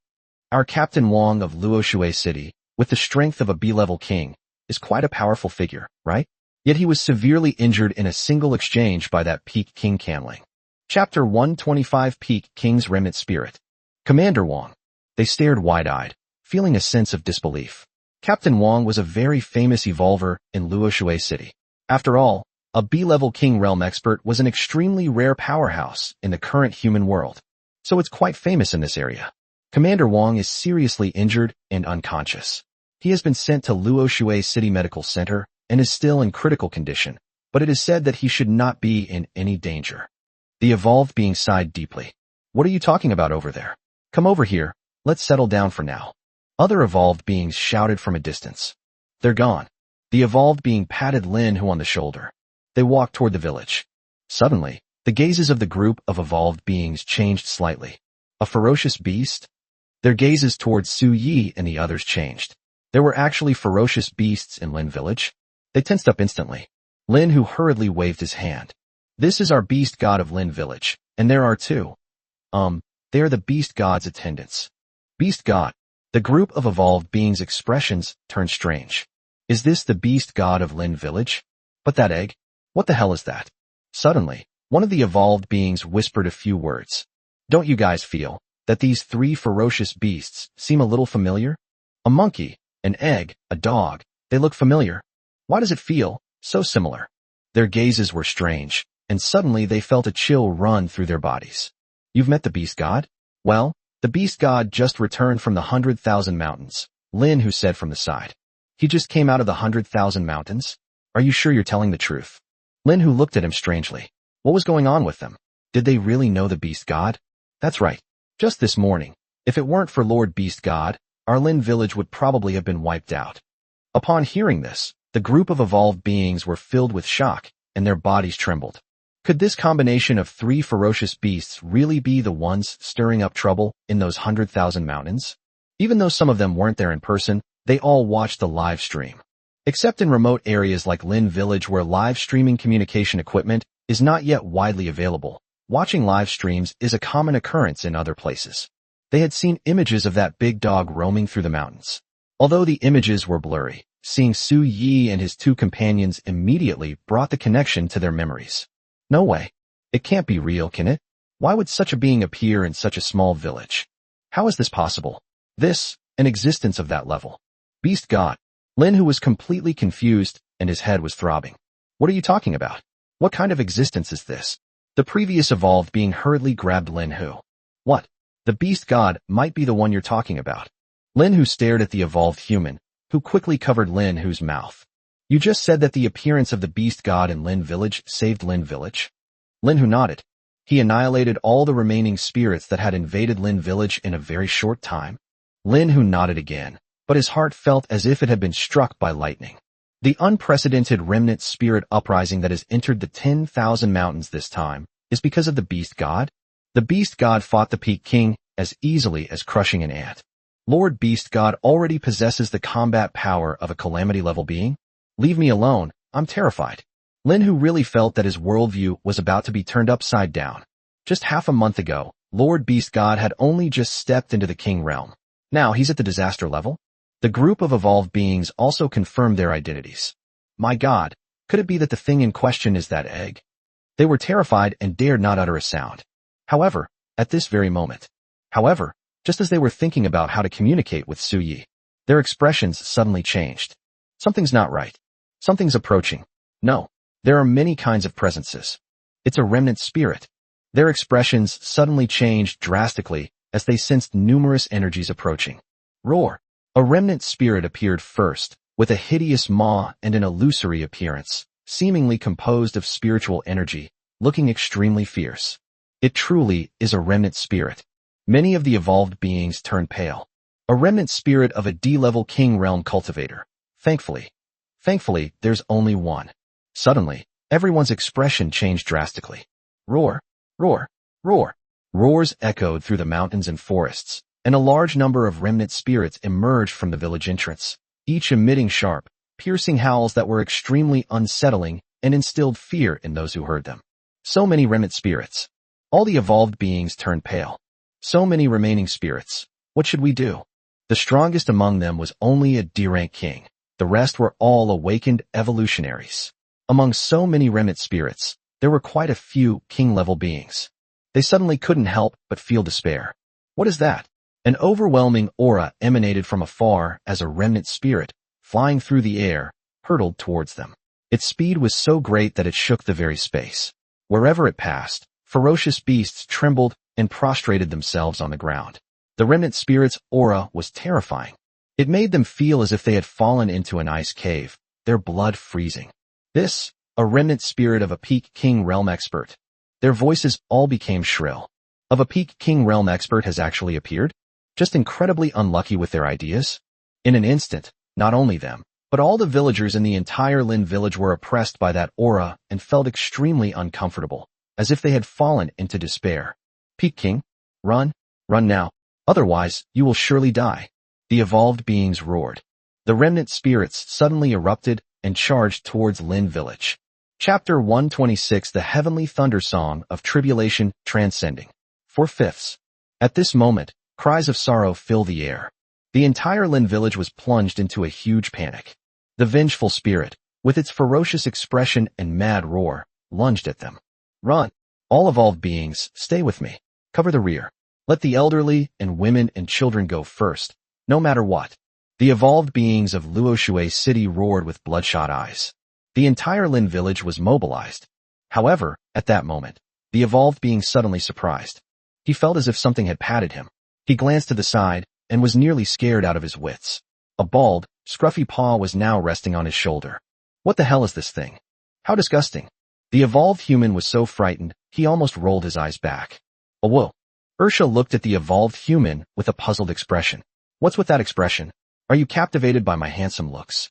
Our Captain Wang of Luoshui City, with the strength of a B-level king, is quite a powerful figure, right? Yet he was severely injured in a single exchange by that peak king Canling. Chapter 125 Peak King's Remnant Spirit. Commander Wang. They stared wide-eyed, feeling a sense of disbelief. Captain Wang was a very famous evolver in Luoshui City. After all, a B-level king realm expert was an extremely rare powerhouse in the current human world. So it's quite famous in this area. Commander Wang is seriously injured and unconscious. He has been sent to Luoshui City Medical Center and is still in critical condition, but it is said that he should not be in any danger. The evolved being sighed deeply. What are you talking about over there? Come over here, let's settle down for now. Other evolved beings shouted from a distance. They're gone. The evolved being patted Lin Hu on the shoulder. They walked toward the village. Suddenly, the gazes of the group of evolved beings changed slightly. A ferocious beast? Their gazes towards Su Yi and the others changed. There were actually ferocious beasts in Lin Village. They tensed up instantly. Lin Hu hurriedly waved his hand. This is our beast god of Lin Village, and there are two. They are the beast god's attendants. Beast god. The group of evolved beings' expressions turned strange. Is this the beast god of Lin Village? But that egg? What the hell is that? Suddenly, one of the evolved beings whispered a few words. Don't you guys feel that these three ferocious beasts seem a little familiar? A monkey, an egg, a dog, they look familiar. Why does it feel so similar? Their gazes were strange, and suddenly they felt a chill run through their bodies. You've met the beast god? Well, the beast god just returned from the 100,000 mountains, Lin Hu said from the side. He just came out of the 100,000 mountains? Are you sure you're telling the truth? Lin Hu looked at him strangely. What was going on with them? Did they really know the beast god? That's right. Just this morning. If it weren't for Lord Beast God, our Lin village would probably have been wiped out. Upon hearing this, the group of evolved beings were filled with shock, and their bodies trembled. Could this combination of three ferocious beasts really be the ones stirring up trouble in those 100,000 mountains? Even though some of them weren't there in person, they all watched the live stream. Except in remote areas like Lin Village where live streaming communication equipment is not yet widely available, watching live streams is a common occurrence in other places. They had seen images of that big dog roaming through the mountains. Although the images were blurry, seeing Su Yi and his two companions immediately brought the connection to their memories. No way. It can't be real, can it? Why would such a being appear in such a small village? How is this possible? An existence of that level. Beast God. Lin Hu was completely confused and his head was throbbing. What are you talking about? What kind of existence is this? The previous evolved being hurriedly grabbed Lin Hu. What? The beast god might be the one you're talking about. Lin Hu stared at the evolved human, who quickly covered Lin Hu's mouth. You just said that the appearance of the beast god in Lin Village saved Lin Village? Lin Hu nodded. He annihilated all the remaining spirits that had invaded Lin Village in a very short time. Lin Hu nodded again, but his heart felt as if it had been struck by lightning. The unprecedented remnant spirit uprising that has entered the 10,000 mountains this time is because of the Beast God? The Beast God fought the Peak King as easily as crushing an ant. Lord Beast God already possesses the combat power of a calamity-level being? Leave me alone, I'm terrified. Lin Hu really felt that his worldview was about to be turned upside down. Just half a month ago, Lord Beast God had only just stepped into the King realm. Now he's at the disaster level? The group of evolved beings also confirmed their identities. My God, could it be that the thing in question is that egg? They were terrified and dared not utter a sound. However, at this very moment. Just as they were thinking about how to communicate with Su Yi, their expressions suddenly changed. Something's not right. Something's approaching. No, there are many kinds of presences. It's a remnant spirit. Their expressions suddenly changed drastically as they sensed numerous energies approaching. Roar! A remnant spirit appeared first, with a hideous maw and an illusory appearance, seemingly composed of spiritual energy, looking extremely fierce. It truly is a remnant spirit. Many of the evolved beings turned pale. A remnant spirit of a D-level King realm cultivator. Thankfully, there's only one. Suddenly, everyone's expression changed drastically. Roar! Roar! Roar! Roars echoed through the mountains and forests, and a large number of remnant spirits emerged from the village entrance, each emitting sharp, piercing howls that were extremely unsettling and instilled fear in those who heard them. So many remnant spirits. All the evolved beings turned pale. So many remaining spirits. What should we do? The strongest among them was only a D-rank king. The rest were all awakened evolutionaries. Among so many remnant spirits, there were quite a few king-level beings. They suddenly couldn't help but feel despair. What is that? An overwhelming aura emanated from afar as a remnant spirit, flying through the air, hurtled towards them. Its speed was so great that it shook the very space. Wherever it passed, ferocious beasts trembled and prostrated themselves on the ground. The remnant spirit's aura was terrifying. It made them feel as if they had fallen into an ice cave, their blood freezing. This, a remnant spirit of a Peak King realm expert. Their voices all became shrill. Of a Peak King realm expert has actually appeared? Just incredibly unlucky with their ideas? In an instant, not only them, but all the villagers in the entire Lin village were oppressed by that aura and felt extremely uncomfortable, as if they had fallen into despair. Peak King, run now, otherwise you will surely die. The evolved beings roared. The remnant spirits suddenly erupted and charged towards Lin village. Chapter 126 The Heavenly Thunder Song of Tribulation Transcending. 4/5. At this moment, cries of sorrow fill the air. The entire Lin village was plunged into a huge panic. The vengeful spirit, with its ferocious expression and mad roar, lunged at them. Run! All evolved beings, stay with me. Cover the rear. Let the elderly and women and children go first, no matter what. The evolved beings of Luoshui City roared with bloodshot eyes. The entire Lin village was mobilized. However, at that moment, the evolved being suddenly surprised. He felt as if something had patted him. He glanced to the side and was nearly scared out of his wits. A bald, scruffy paw was now resting on his shoulder. What the hell is this thing? How disgusting. The evolved human was so frightened, he almost rolled his eyes back. Oh, whoa. Ursha looked at the evolved human with a puzzled expression. What's with that expression? Are you captivated by my handsome looks?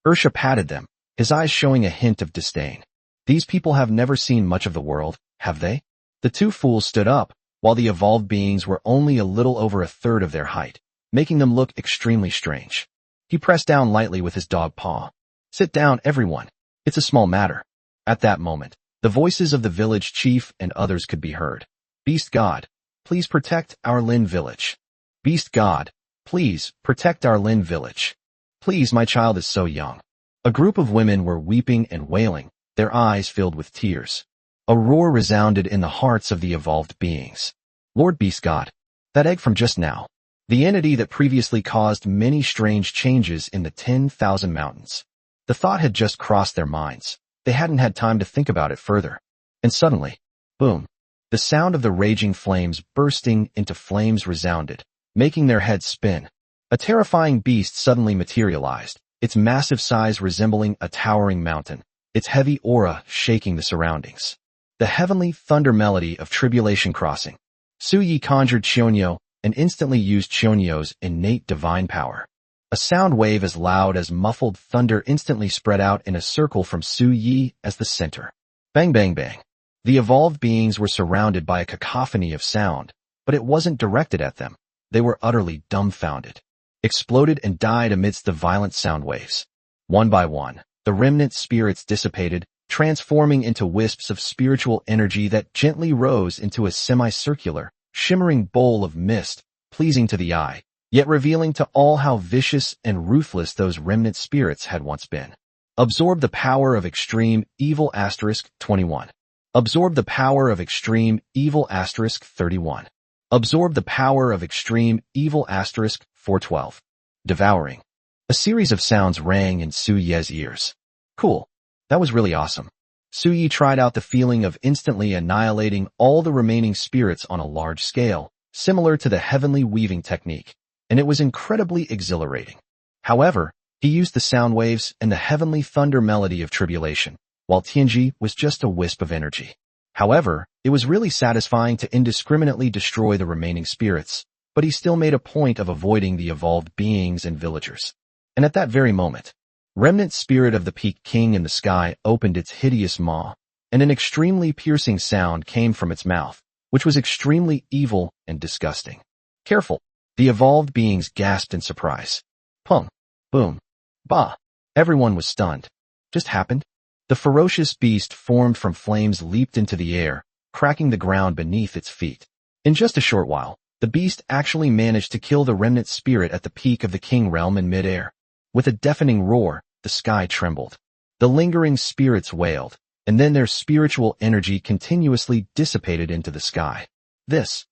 Ursha patted them, his eyes showing a hint of disdain. These people have never seen much of the world, have they? The two fools stood up, while the evolved beings were only a little over a third of their height, making them look extremely strange. He pressed down lightly with his dog paw. Sit down, everyone. It's a small matter. At that moment, the voices of the village chief and others could be heard. Beast God, please protect our Lin village. Beast God, please protect our Lin village. Please, my child is so young. A group of women were weeping and wailing, their eyes filled with tears. A roar resounded in the hearts of the evolved beings. Lord Beast God, that egg from just now. The entity that previously caused many strange changes in the 10,000 mountains. The thought had just crossed their minds. They hadn't had time to think about it further. And suddenly, boom, the sound of the raging flames bursting into flames resounded, making their heads spin. A terrifying beast suddenly materialized, its massive size resembling a towering mountain, its heavy aura shaking the surroundings. The heavenly thunder melody of tribulation crossing. Su Yi conjured Cheonyo and instantly used Cheonyo's innate divine power. A sound wave as loud as muffled thunder instantly spread out in a circle from Su Yi as the center. Bang bang bang. The evolved beings were surrounded by a cacophony of sound, but it wasn't directed at them. They were utterly dumbfounded. Exploded and died amidst the violent sound waves. One by one, the remnant spirits dissipated, transforming into wisps of spiritual energy that gently rose into a semicircular, shimmering bowl of mist, pleasing to the eye, yet revealing to all how vicious and ruthless those remnant spirits had once been. Absorb the power of extreme evil * 21. Absorb the power of extreme evil * 31. Absorb the power of extreme evil * 412. Devouring. A series of sounds rang in Su Ye's ears. Cool. That was really awesome. Su Yi tried out the feeling of instantly annihilating all the remaining spirits on a large scale, similar to the heavenly weaving technique, and it was incredibly exhilarating. However, he used the sound waves and the heavenly thunder melody of tribulation, while Tianji was just a wisp of energy. However, it was really satisfying to indiscriminately destroy the remaining spirits, but he still made a point of avoiding the evolved beings and villagers. And at that very moment, remnant spirit of the Peak King in the sky opened its hideous maw, and an extremely piercing sound came from its mouth, which was extremely evil and disgusting. Careful! The evolved beings gasped in surprise. Pung! Boom! Bah! Everyone was stunned. Just happened? The ferocious beast formed from flames leaped into the air, cracking the ground beneath its feet. In just a short while, the beast actually managed to kill the remnant spirit at the peak of the king realm in midair. With a deafening roar, the sky trembled. The lingering spirits wailed, and then their spiritual energy continuously dissipated into the sky. That's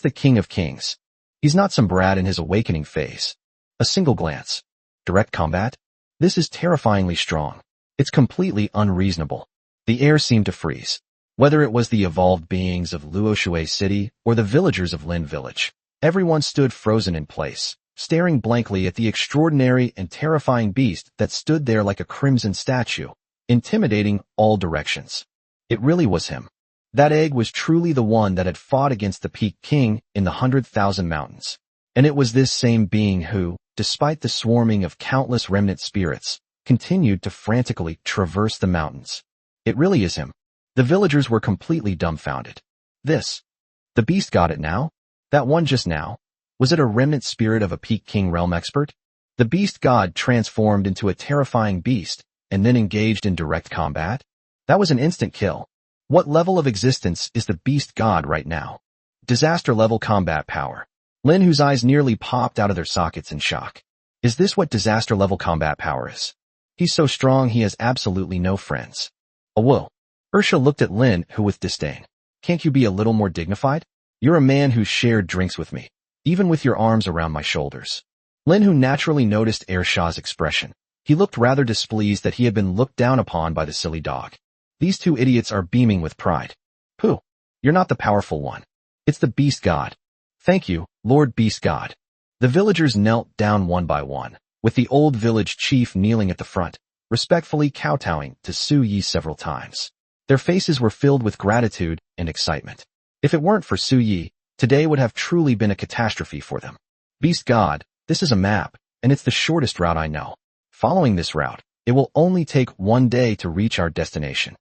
the King of Kings. He's not some brat in his awakening phase. A single glance. Direct combat? This is terrifyingly strong. It's completely unreasonable. The air seemed to freeze. Whether it was the evolved beings of Luoshui City or the villagers of Lin Village, everyone stood frozen in place, staring blankly at the extraordinary and terrifying beast that stood there like a crimson statue, intimidating all directions. It really was him. That egg was truly the one that had fought against the Peak King in the 100,000 mountains. And it was this same being who, despite the swarming of countless remnant spirits, continued to frantically traverse the mountains. It really is him. The villagers were completely dumbfounded. The beast got it now? That one just now? Was it a remnant spirit of a Peak King realm expert? The beast god transformed into a terrifying beast and then engaged in direct combat? That was an instant kill. What level of existence is the beast god right now? Disaster level combat power. Lin, whose eyes nearly popped out of their sockets in shock. Is this what disaster level combat power is? He's so strong he has absolutely no friends. Whoa. Ursha looked at Lin, who with disdain. Can't you be a little more dignified? You're a man who's shared drinks with me, even with your arms around my shoulders. Lin, who naturally noticed Ershaw's expression. He looked rather displeased that he had been looked down upon by the silly dog. These two idiots are beaming with pride. Pooh. You're not the powerful one. It's the beast god. Thank you, Lord Beast God. The villagers knelt down one by one, with the old village chief kneeling at the front, respectfully kowtowing to Su Yi several times. Their faces were filled with gratitude and excitement. If it weren't for Su Yi, today would have truly been a catastrophe for them. Beast God, this is a map, and it's the shortest route I know. Following this route, it will only take 1 day to reach our destination.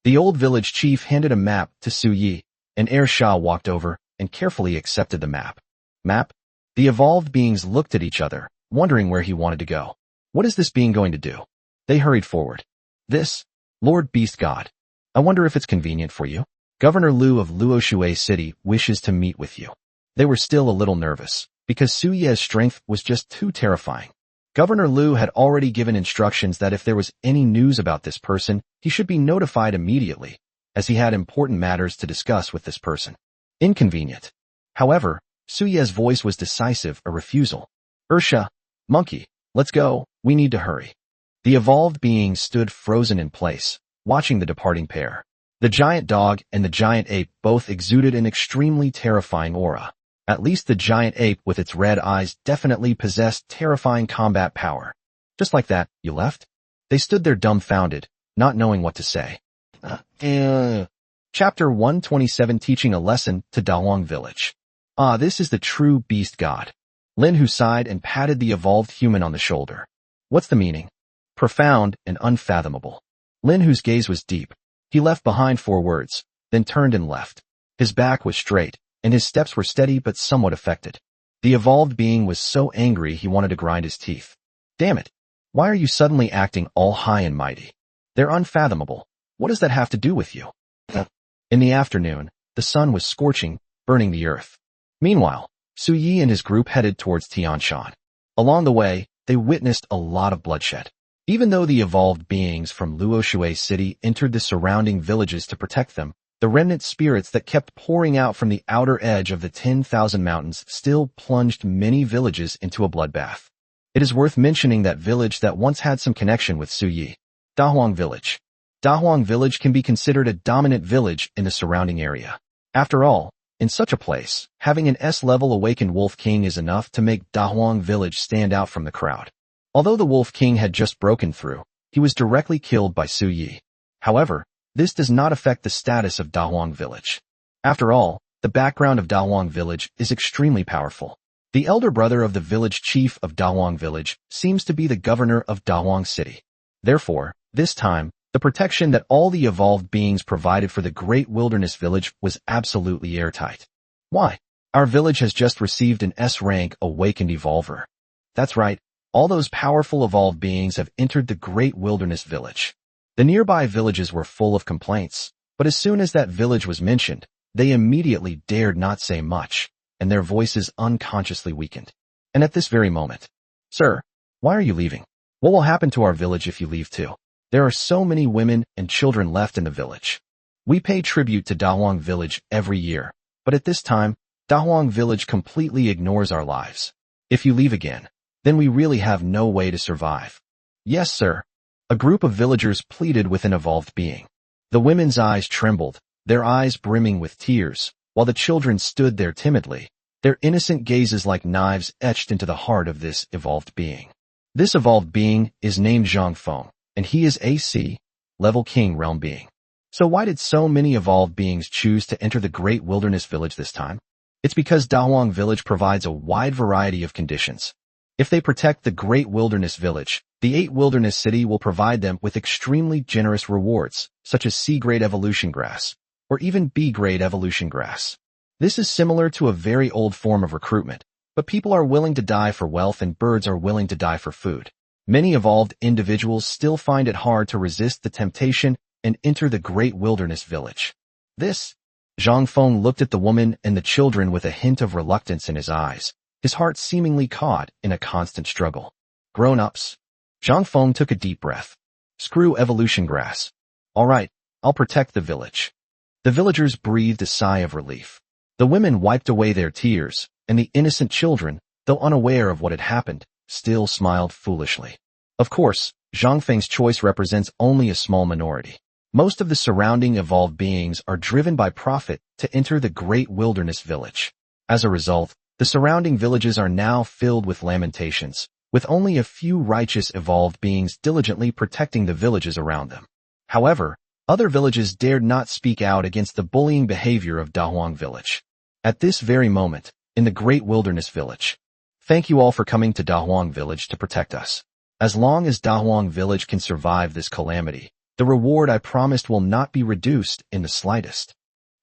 The old village chief handed a map to Su Yi, and Shah walked over and carefully accepted the map. Map? The evolved beings looked at each other, wondering where he wanted to go. What is this being going to do? They hurried forward. Lord Beast God. I wonder if it's convenient for you. Governor Liu of Luoshui City wishes to meet with you. They were still a little nervous, because Su Ye's strength was just too terrifying. Governor Liu had already given instructions that if there was any news about this person, he should be notified immediately, as he had important matters to discuss with this person. Inconvenient. However, Su Ye's voice was decisive, a refusal. Ursha, monkey, let's go, we need to hurry. The evolved beings stood frozen in place, watching the departing pair. The giant dog and the giant ape both exuded an extremely terrifying aura. At least the giant ape with its red eyes definitely possessed terrifying combat power. Just like that, you left? They stood there dumbfounded, not knowing what to say. Chapter 127 Teaching a Lesson to Devouring Village. Ah, this is the true beast god. Lin Hu sighed and patted the evolved human on the shoulder. What's the meaning? Profound and unfathomable. Lin Hu's gaze was deep. He left behind 4 words, then turned and left. His back was straight, and his steps were steady but somewhat affected. The evolved being was so angry he wanted to grind his teeth. Damn it! Why are you suddenly acting all high and mighty? They're unfathomable. What does that have to do with you? In the afternoon, the sun was scorching, burning the earth. Meanwhile, Su Yi and his group headed towards Tianshan. Along the way, they witnessed a lot of bloodshed. Even though the evolved beings from Luoshui City entered the surrounding villages to protect them, the remnant spirits that kept pouring out from the outer edge of the 10,000 mountains still plunged many villages into a bloodbath. It is worth mentioning that village that once had some connection with Su Yi. Devouring Village. Devouring Village can be considered a dominant village in the surrounding area. After all, in such a place, having an S-level awakened Wolf King is enough to make Devouring Village stand out from the crowd. Although the Wolf King had just broken through, he was directly killed by Su Yi. However, this does not affect the status of Devouring Village. After all, the background of Devouring Village is extremely powerful. The elder brother of the village chief of Devouring Village seems to be the governor of Devouring City. Therefore, this time, the protection that all the evolved beings provided for the Great Wilderness Village was absolutely airtight. Why? Our village has just received an S-rank awakened evolver. That's right, all those powerful evolved beings have entered the Great Wilderness Village. The nearby villages were full of complaints, but as soon as that village was mentioned, they immediately dared not say much, and their voices unconsciously weakened. And at this very moment, "Sir, why are you leaving? What will happen to our village if you leave too? There are so many women and children left in the village. We pay tribute to Devouring Village every year, but at this time, Devouring Village completely ignores our lives. If you leave again, then we really have no way to survive." "Yes, sir." A group of villagers pleaded with an evolved being. The women's eyes trembled, their eyes brimming with tears, while the children stood there timidly, their innocent gazes like knives etched into the heart of this evolved being. This evolved being is named Zhang Feng, and he is SSS-Level King Realm Being. So why did so many evolved beings choose to enter the Great Wilderness Village this time? It's because Devouring Village provides a wide variety of conditions. If they protect the Great Wilderness Village, the 8 Wilderness City will provide them with extremely generous rewards, such as C-grade evolution grass, or even B-grade evolution grass. This is similar to a very old form of recruitment, but people are willing to die for wealth and birds are willing to die for food. Many evolved individuals still find it hard to resist the temptation and enter the Great Wilderness Village. Zhang Feng looked at the woman and the children with a hint of reluctance in his eyes, his heart seemingly caught in a constant struggle. "Grown-ups." Zhang Feng took a deep breath. "Screw evolution grass. All right, I'll protect the village." The villagers breathed a sigh of relief. The women wiped away their tears, and the innocent children, though unaware of what had happened, still smiled foolishly. Of course, Zhang Feng's choice represents only a small minority. Most of the surrounding evolved beings are driven by profit to enter the Great Wilderness Village. As a result, the surrounding villages are now filled with lamentations, with only a few righteous evolved beings diligently protecting the villages around them. However, other villages dared not speak out against the bullying behavior of Devouring Village. At this very moment, in the Great Wilderness Village, "Thank you all for coming to Devouring Village to protect us. As long as Devouring Village can survive this calamity, the reward I promised will not be reduced in the slightest."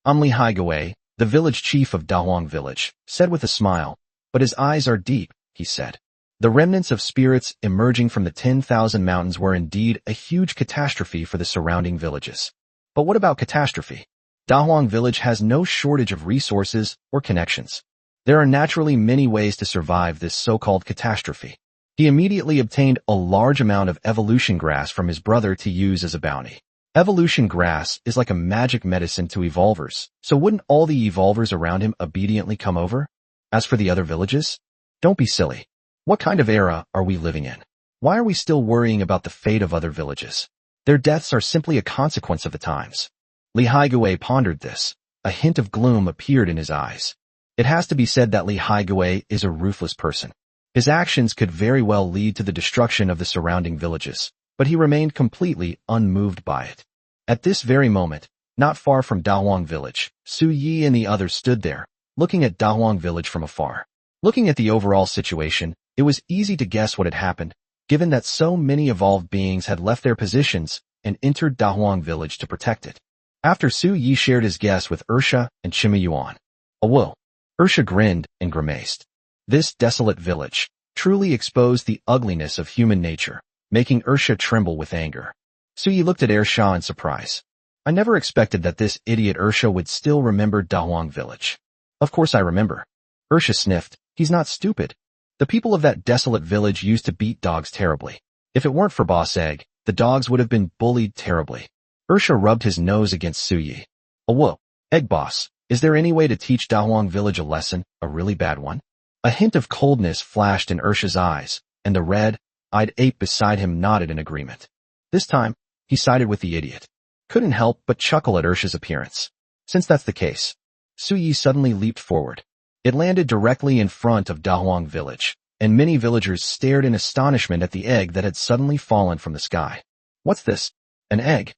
Li Haigui, the village chief of Devouring Village, said with a smile, but his eyes are deep, he said. The remnants of spirits emerging from the 10,000 mountains were indeed a huge catastrophe for the surrounding villages. But what about catastrophe? Devouring Village has no shortage of resources or connections. There are naturally many ways to survive this so-called catastrophe. He immediately obtained a large amount of evolution grass from his brother to use as a bounty. Evolution grass is like a magic medicine to evolvers, so wouldn't all the evolvers around him obediently come over? As for the other villages? Don't be silly. What kind of era are we living in? Why are we still worrying about the fate of other villages? Their deaths are simply a consequence of the times. Li Haigui pondered this. A hint of gloom appeared in his eyes. It has to be said that Li Haigui is a ruthless person. His actions could very well lead to the destruction of the surrounding villages, but he remained completely unmoved by it. At this very moment, Not far from Dahuang village, Su Yi and the others stood there, looking at Dahuang village from afar. Looking at the overall situation, it was easy to guess what had happened, given that so many evolved beings had left their positions and entered Dahuang village to protect it. After Su Yi shared his guess with Ursha and Chima Yuan. "Oh whoa." Ursha grinned and grimaced. This desolate village truly exposed the ugliness of human nature, making Ursha tremble with anger. Su Yi looked at Ursha in surprise. "I never expected that this idiot Ursha would still remember Dahuang village." "Of course I remember." Ursha sniffed. "He's not stupid. The people of that desolate village used to beat dogs terribly. If it weren't for Boss Egg, the dogs would have been bullied terribly." Ursha rubbed his nose against Su Yi. "Oh whoa, Egg Boss, is there any way to teach Dahuang village a lesson, a really bad one?" A hint of coldness flashed in Ursha's eyes, and the red-eyed ape beside him nodded in agreement. This time, he sided with the idiot. Couldn't help but chuckle at Ursha's appearance. Since that's the case, Su Yi suddenly leaped forward. It landed directly in front of Dahuang village, and many villagers stared in astonishment at the egg that had suddenly fallen from the sky. "What's this? An egg?"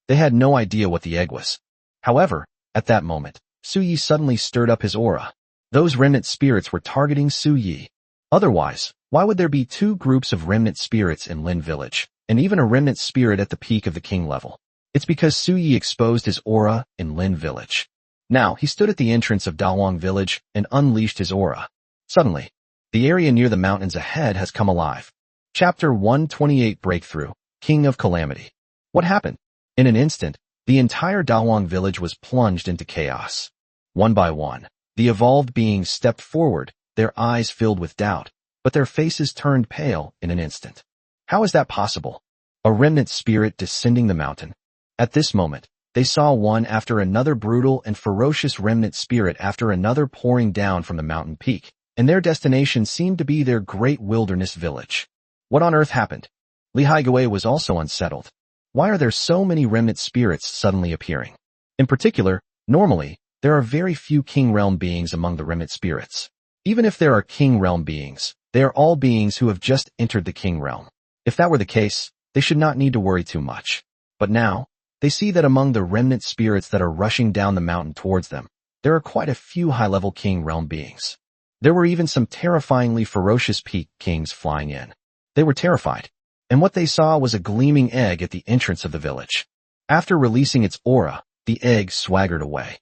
They had no idea what the egg was. However, at that moment, Su Yi suddenly stirred up his aura. Those remnant spirits were targeting Su Yi. Otherwise, why would there be two groups of remnant spirits in Lin village, and even a remnant spirit at the peak of the king level? It's because Su Yi exposed his aura in Lin village. Now, he stood at the entrance of Dahuang village and unleashed his aura. Suddenly, the area near the mountains ahead has come alive. Chapter 128 Breakthrough, King of Calamity. What happened? In an instant, the entire Dahuang village was plunged into chaos. One by one, the evolved beings stepped forward, their eyes filled with doubt, but their faces turned pale in an instant. How is that possible? A remnant spirit descending the mountain. At this moment, they saw one after another brutal and ferocious remnant spirit after another pouring down from the mountain peak, and their destination seemed to be their great wilderness village. What on earth happened? Li Haigui was also unsettled. Why are there so many remnant spirits suddenly appearing? In particular, normally, there are very few king realm beings among the remnant spirits. Even if there are king realm beings, they are all beings who have just entered the king realm. If that were the case, they should not need to worry too much. But now, they see that among the remnant spirits that are rushing down the mountain towards them, there are quite a few high-level king realm beings. There were even some terrifyingly ferocious peak kings flying in. They were terrified, and what they saw was a gleaming egg at the entrance of the village. After releasing its aura, the egg swaggered away.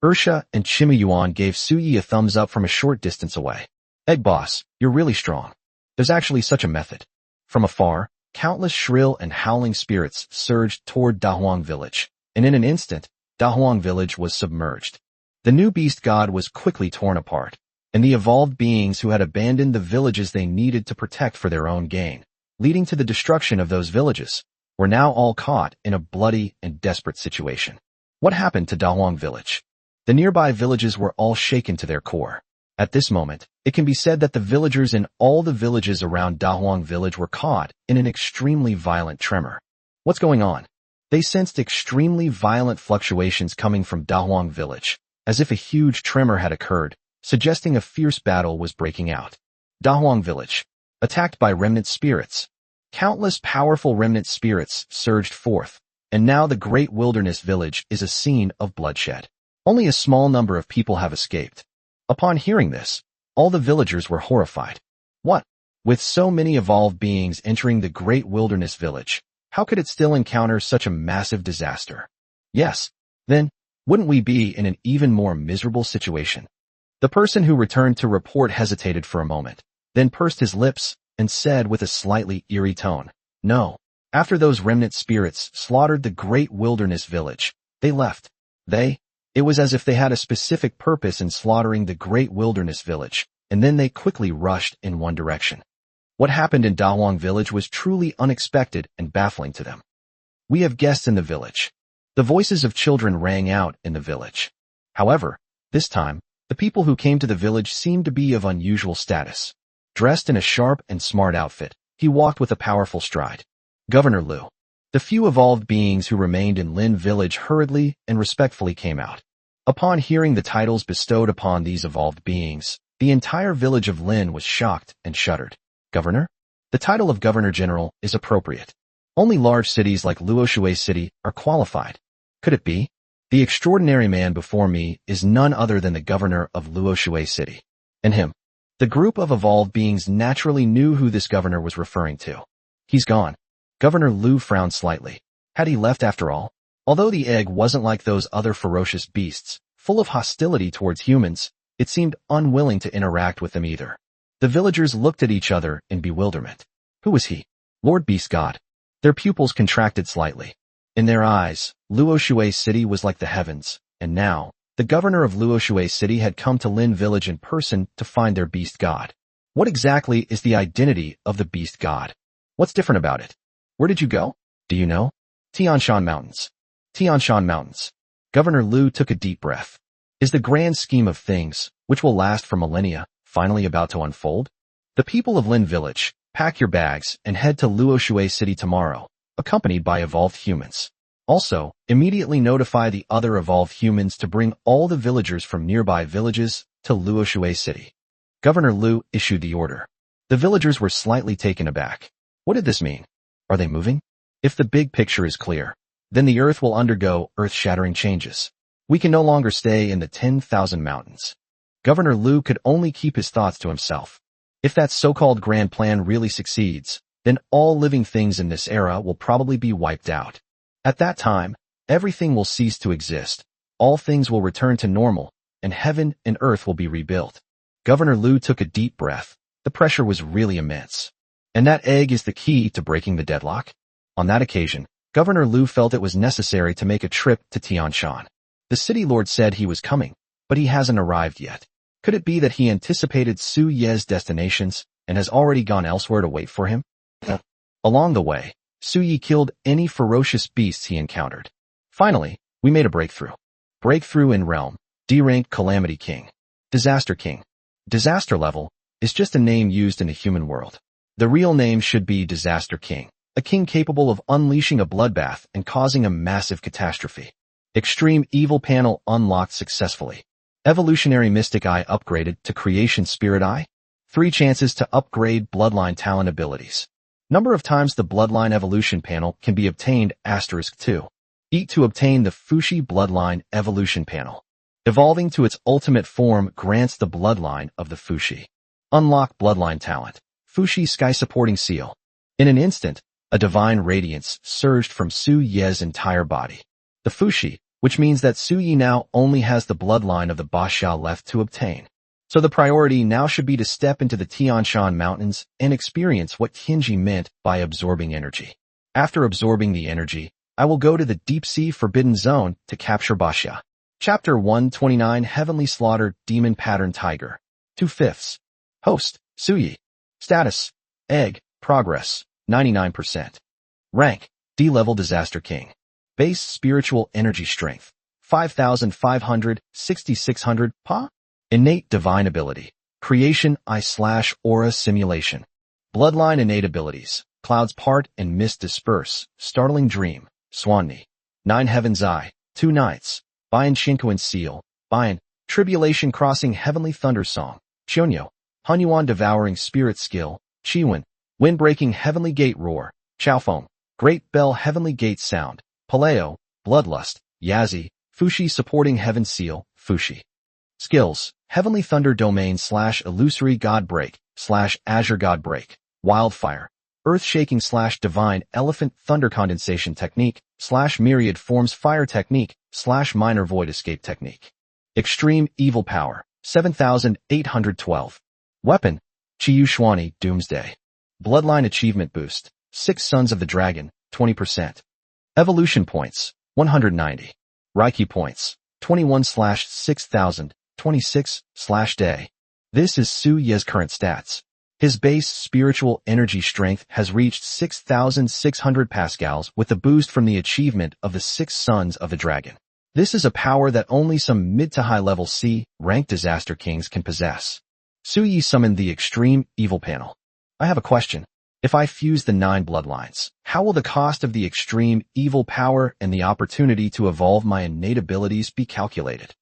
Ursha and Chima Yuan gave Su Yi a thumbs up from a short distance away. "Egg Boss, you're really strong. There's actually such a method." From afar, countless shrill and howling spirits surged toward Dahuang village, and in an instant, Dahuang village was submerged. The new beast god was quickly torn apart, and the evolved beings who had abandoned the villages they needed to protect for their own gain, leading to the destruction of those villages, were now all caught in a bloody and desperate situation. What happened to Dahuang village? The nearby villages were all shaken to their core. At this moment, it can be said that the villagers in all the villages around Dahuang village were caught in an extremely violent tremor. What's going on? They sensed extremely violent fluctuations coming from Dahuang village, as if a huge tremor had occurred, suggesting a fierce battle was breaking out. Dahuang village, attacked by remnant spirits. Countless powerful remnant spirits surged forth, and now the great wilderness village is a scene of bloodshed. Only a small number of people have escaped. Upon hearing this, all the villagers were horrified. What? With so many evolved beings entering the great wilderness village, how could it still encounter such a massive disaster? Yes, then, wouldn't we be in an even more miserable situation? The person who returned to report hesitated for a moment, then pursed his lips and said with a slightly eerie tone, "No. After those remnant spirits slaughtered the great wilderness village, they left. It was as if they had a specific purpose in slaughtering the great wilderness village, and then they quickly rushed in one direction." What happened in Dahuang village was truly unexpected and baffling to them. "We have guests in the village." The voices of children rang out in the village. However, this time, the people who came to the village seemed to be of unusual status. Dressed in a sharp and smart outfit, he walked with a powerful stride. Governor Liu. The few evolved beings who remained in Lin village hurriedly and respectfully came out. Upon hearing the titles bestowed upon these evolved beings, the entire village of Lin was shocked and shuddered. Governor? The title of Governor General is appropriate. Only large cities like Luoshui City are qualified. Could it be? The extraordinary man before me is none other than the governor of Luoshui City. And him. The group of evolved beings naturally knew who this governor was referring to. He's gone. Governor Lu frowned slightly. Had he left after all? Although the egg wasn't like those other ferocious beasts, full of hostility towards humans, it seemed unwilling to interact with them either. The villagers looked at each other in bewilderment. Who was he? Lord Beast God. Their pupils contracted slightly. In their eyes, Luoshui City was like the heavens, and now, the governor of Luoshui City had come to Lin Village in person to find their beast god. What exactly is the identity of the beast god? What's different about it? Where did you go? Do you know? Tianshan Mountains. Tianshan Mountains. Governor Lu took a deep breath. Is the grand scheme of things, which will last for millennia, finally about to unfold? The people of Lin Village, pack your bags and head to Luoshui City tomorrow, accompanied by evolved humans. Also, immediately notify the other evolved humans to bring all the villagers from nearby villages to Luoshui City. Governor Lu issued the order. The villagers were slightly taken aback. What did this mean? Are they moving? If the big picture is clear, then the Earth will undergo earth-shattering changes. We can no longer stay in the 10,000 mountains. Governor Lu could only keep his thoughts to himself. If that so-called grand plan really succeeds, then all living things in this era will probably be wiped out. At that time, everything will cease to exist, all things will return to normal, and heaven and earth will be rebuilt. Governor Lu took a deep breath. The pressure was really immense. And that egg is the key to breaking the deadlock? On that occasion, Governor Lu felt it was necessary to make a trip to Tianshan. The city lord said he was coming, but he hasn't arrived yet. Could it be that he anticipated Su Ye's destinations and has already gone elsewhere to wait for him? Along the way, Su Yi killed any ferocious beasts he encountered. Finally, we made a breakthrough. Breakthrough in realm, D-rank Calamity King. Disaster King. Disaster level is just a name used in the human world. The real name should be Disaster King, a king capable of unleashing a bloodbath and causing a massive catastrophe. Extreme Evil panel unlocked successfully. Evolutionary Mystic Eye upgraded to Creation Spirit Eye. 3 chances to upgrade Bloodline Talent abilities. Number of times the Bloodline Evolution panel can be obtained *2. Eat to obtain the Fushi Bloodline Evolution panel. Evolving to its ultimate form grants the bloodline of the Fushi. Unlock Bloodline Talent. Fushi Sky Supporting Seal. In an instant, a divine radiance surged from Su Ye's entire body. The Fushi, which means that Su Yi now only has the bloodline of the Basha left to obtain. So the priority now should be to step into the Tianshan Mountains and experience what Tianji meant by absorbing energy. After absorbing the energy, I will go to the Deep Sea Forbidden Zone to capture Basha. Chapter 129 Heavenly Slaughter Demon Pattern Tiger. 2/5. Host, Su Yi. Status, Egg, Progress, 99%. Rank, D-Level Disaster King. Base Spiritual Energy Strength, 5,500, 6,600, Pa? Innate Divine Ability. Creation Eye/Aura Simulation. Bloodline Innate Abilities. Clouds Part and Mist Disperse. Startling Dream. Swanni. 9 Heaven's Eye. 2 Nights. Bayan Shinkoan Seal. Bayan. Tribulation Crossing Heavenly Thunder Song. Chonyo. Hunyuan Devouring Spirit Skill. Chiwen. Wind-Breaking Heavenly Gate Roar. Chaofeng. Great Bell Heavenly Gate Sound. Paleo. Bloodlust. Yazi. Fushi Supporting Heaven Seal. Fushi. Skills. Heavenly Thunder Domain / Illusory God Break / Azure God Break. Wildfire. Earth Shaking / Divine Elephant Thunder Condensation Technique / Myriad Forms Fire Technique / Minor Void Escape Technique. Extreme Evil Power. 7,812. Weapon. Chiyu Shuani Doomsday. Bloodline Achievement Boost. 6 Sons of the Dragon, 20%. Evolution Points, 190. Reiki Points, 21/6000, 26/day. This is Su Ye's current stats. His base spiritual energy strength has reached 6,600 pascals with the boost from the achievement of the 6 Sons of the Dragon. This is a power that only some mid to high level C-ranked Disaster Kings can possess. Su Yi summoned the Extreme Evil panel. I have a question. If I fuse the 9 bloodlines, how will the cost of the Extreme Evil power and the opportunity to evolve my innate abilities be calculated?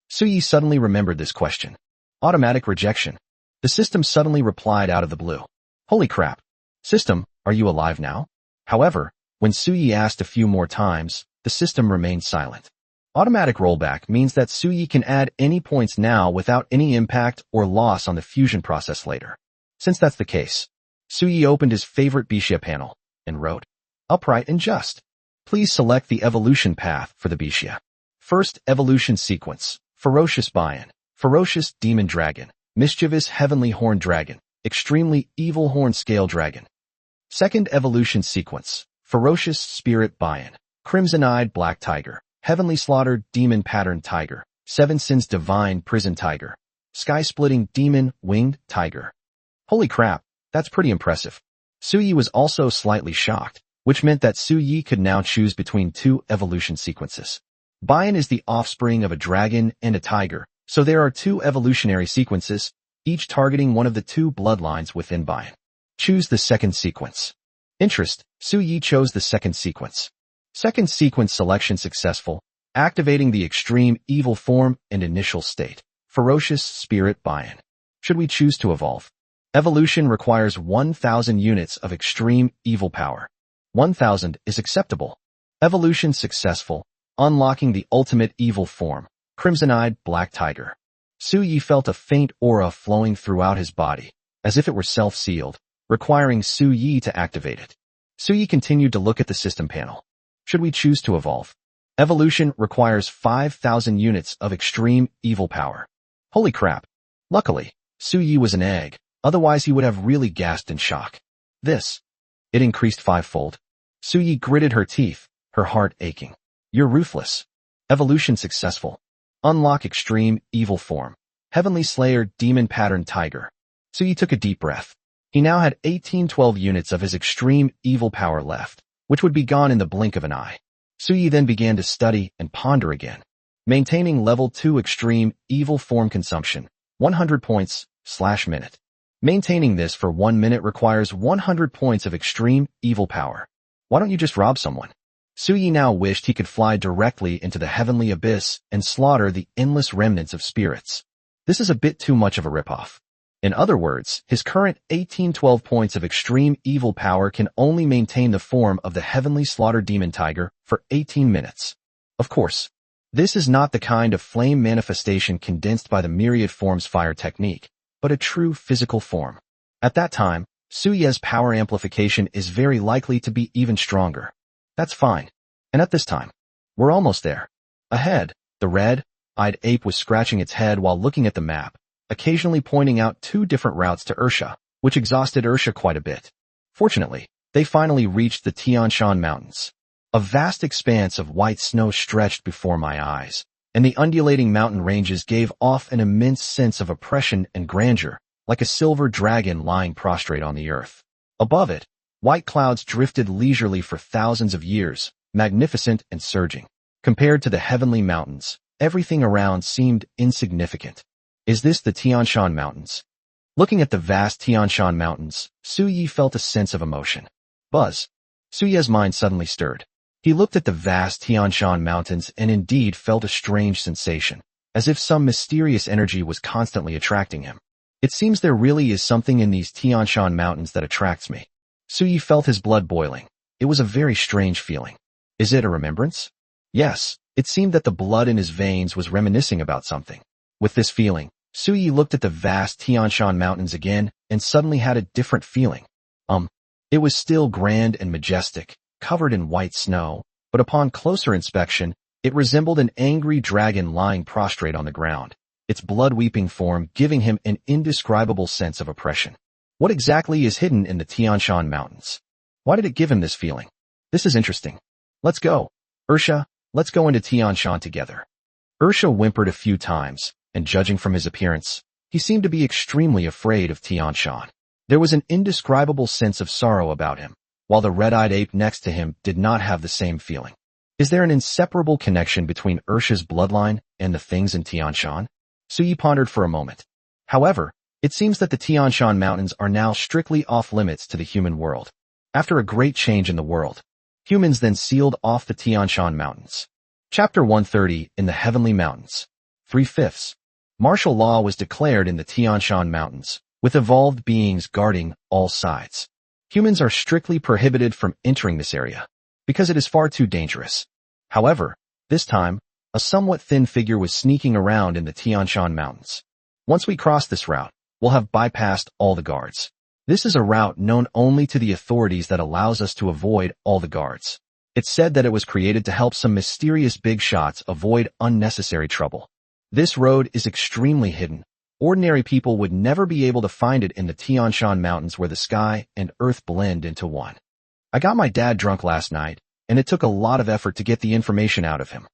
Su Yi suddenly remembered this question. Automatic rejection. The system suddenly replied out of the blue. Holy crap. System, are you alive now? However, when Su Yi asked a few more times, the system remained silent. Automatic rollback means that Suyi can add any points now without any impact or loss on the fusion process later. Since that's the case, Suyi opened his favorite Bixia panel and wrote, "Upright and just." Please select the evolution path for the Bixia. First evolution sequence, Ferocious Bion, Ferocious Demon Dragon, Mischievous Heavenly Horn Dragon, Extremely Evil Horn Scale Dragon. Second evolution sequence, Ferocious Spirit Bion, Crimson-Eyed Black Tiger, Heavenly Slaughtered Demon Pattern Tiger, Seven Sins Divine Prison Tiger, Sky-Splitting Demon Winged Tiger. Holy crap, that's pretty impressive. Suyi was also slightly shocked, which meant that Suyi could now choose between two evolution sequences. Bion is the offspring of a dragon and a tiger, so there are two evolutionary sequences, each targeting one of the two bloodlines within Bion. Choose the second sequence. Interest, Suyi chose the second sequence. Second sequence selection successful, activating the extreme evil form and initial state, Ferocious Spirit Bion. Should we choose to evolve? Evolution requires 1,000 units of extreme evil power. 1,000 is acceptable. Evolution successful, unlocking the ultimate evil form, Crimson-Eyed Black Tiger. Suyi felt a faint aura flowing throughout his body, as if it were self-sealed, requiring Suyi to activate it. Suyi continued to look at the system panel. Should we choose to evolve? Evolution requires 5,000 units of extreme evil power. Holy crap. Luckily, Suyi was an egg, otherwise he would have really gasped in shock. It increased fivefold. Suyi gritted her teeth, her heart aching. You're ruthless. Evolution successful. Unlock extreme evil form. Heavenly Slayer Demon Pattern Tiger. Suyi took a deep breath. He now had 1812 units of his extreme evil power left, which would be gone in the blink of an eye. Suyi then began to study and ponder again. Maintaining level 2 extreme evil form consumption, 100 points/minute. Maintaining this for 1 minute requires 100 points of extreme evil power. Why don't you just rob someone? Suyi now wished he could fly directly into the heavenly abyss and slaughter the endless remnants of spirits. This is a bit too much of a ripoff. In other words, his current 1812 points of extreme evil power can only maintain the form of the heavenly slaughter demon tiger for 18 minutes. Of course, this is not the kind of flame manifestation condensed by the myriad forms fire technique, but a true physical form. At that time, Suyi's power amplification is very likely to be even stronger. That's fine. And at this time, we're almost there. Ahead, the red-eyed ape was scratching its head while looking at the map, occasionally pointing out two different routes to Ursha, which exhausted Ursha quite a bit. Fortunately, they finally reached the Tian Shan Mountains. A vast expanse of white snow stretched before my eyes, and the undulating mountain ranges gave off an immense sense of oppression and grandeur, like a silver dragon lying prostrate on the earth. Above it, white clouds drifted leisurely for thousands of years, magnificent and surging. Compared to the heavenly mountains, everything around seemed insignificant. Is this the Tian Shan Mountains? Looking at the vast Tian Shan Mountains, Suyi felt a sense of emotion. Buzz. Suyi's mind suddenly stirred. He looked at the vast Tian Shan Mountains and indeed felt a strange sensation, as if some mysterious energy was constantly attracting him. It seems there really is something in these Tian Shan Mountains that attracts me. Suyi felt his blood boiling. It was a very strange feeling. Is it a remembrance? Yes, it seemed that the blood in his veins was reminiscing about something. With this feeling, Suyi looked at the vast Tian Shan Mountains again and suddenly had a different feeling. It was still grand and majestic, covered in white snow, but upon closer inspection, it resembled an angry dragon lying prostrate on the ground, its blood-weeping form giving him an indescribable sense of oppression. What exactly is hidden in the Tian Shan Mountains? Why did it give him this feeling? This is interesting. Let's go. Ursha, let's go into Tian Shan together. Ursha whimpered a few times, and judging from his appearance, he seemed to be extremely afraid of Tian Shan. There was an indescribable sense of sorrow about him, while the red-eyed ape next to him did not have the same feeling. Is there an inseparable connection between Ursha's bloodline and the things in Tian Shan? Suyi pondered for a moment. However, it seems that the Tian Shan Mountains are now strictly off-limits to the human world. After a great change in the world, humans then sealed off the Tian Shan Mountains. Chapter 130 in the Heavenly Mountains. 3/5. Martial law was declared in the Tian Shan Mountains, with evolved beings guarding all sides. Humans are strictly prohibited from entering this area, because it is far too dangerous. However, this time, A somewhat thin figure was sneaking around in the Tian Shan Mountains. Once we cross this route, we'll have bypassed all the guards. This is a route known only to the authorities that allows us to avoid all the guards. It's said that it was created to help some mysterious big shots avoid unnecessary trouble. This road is extremely hidden. Ordinary people would never be able to find it in the Tian Shan Mountains where the sky and earth blend into one. I got my dad drunk last night, and it took a lot of effort to get the information out of him.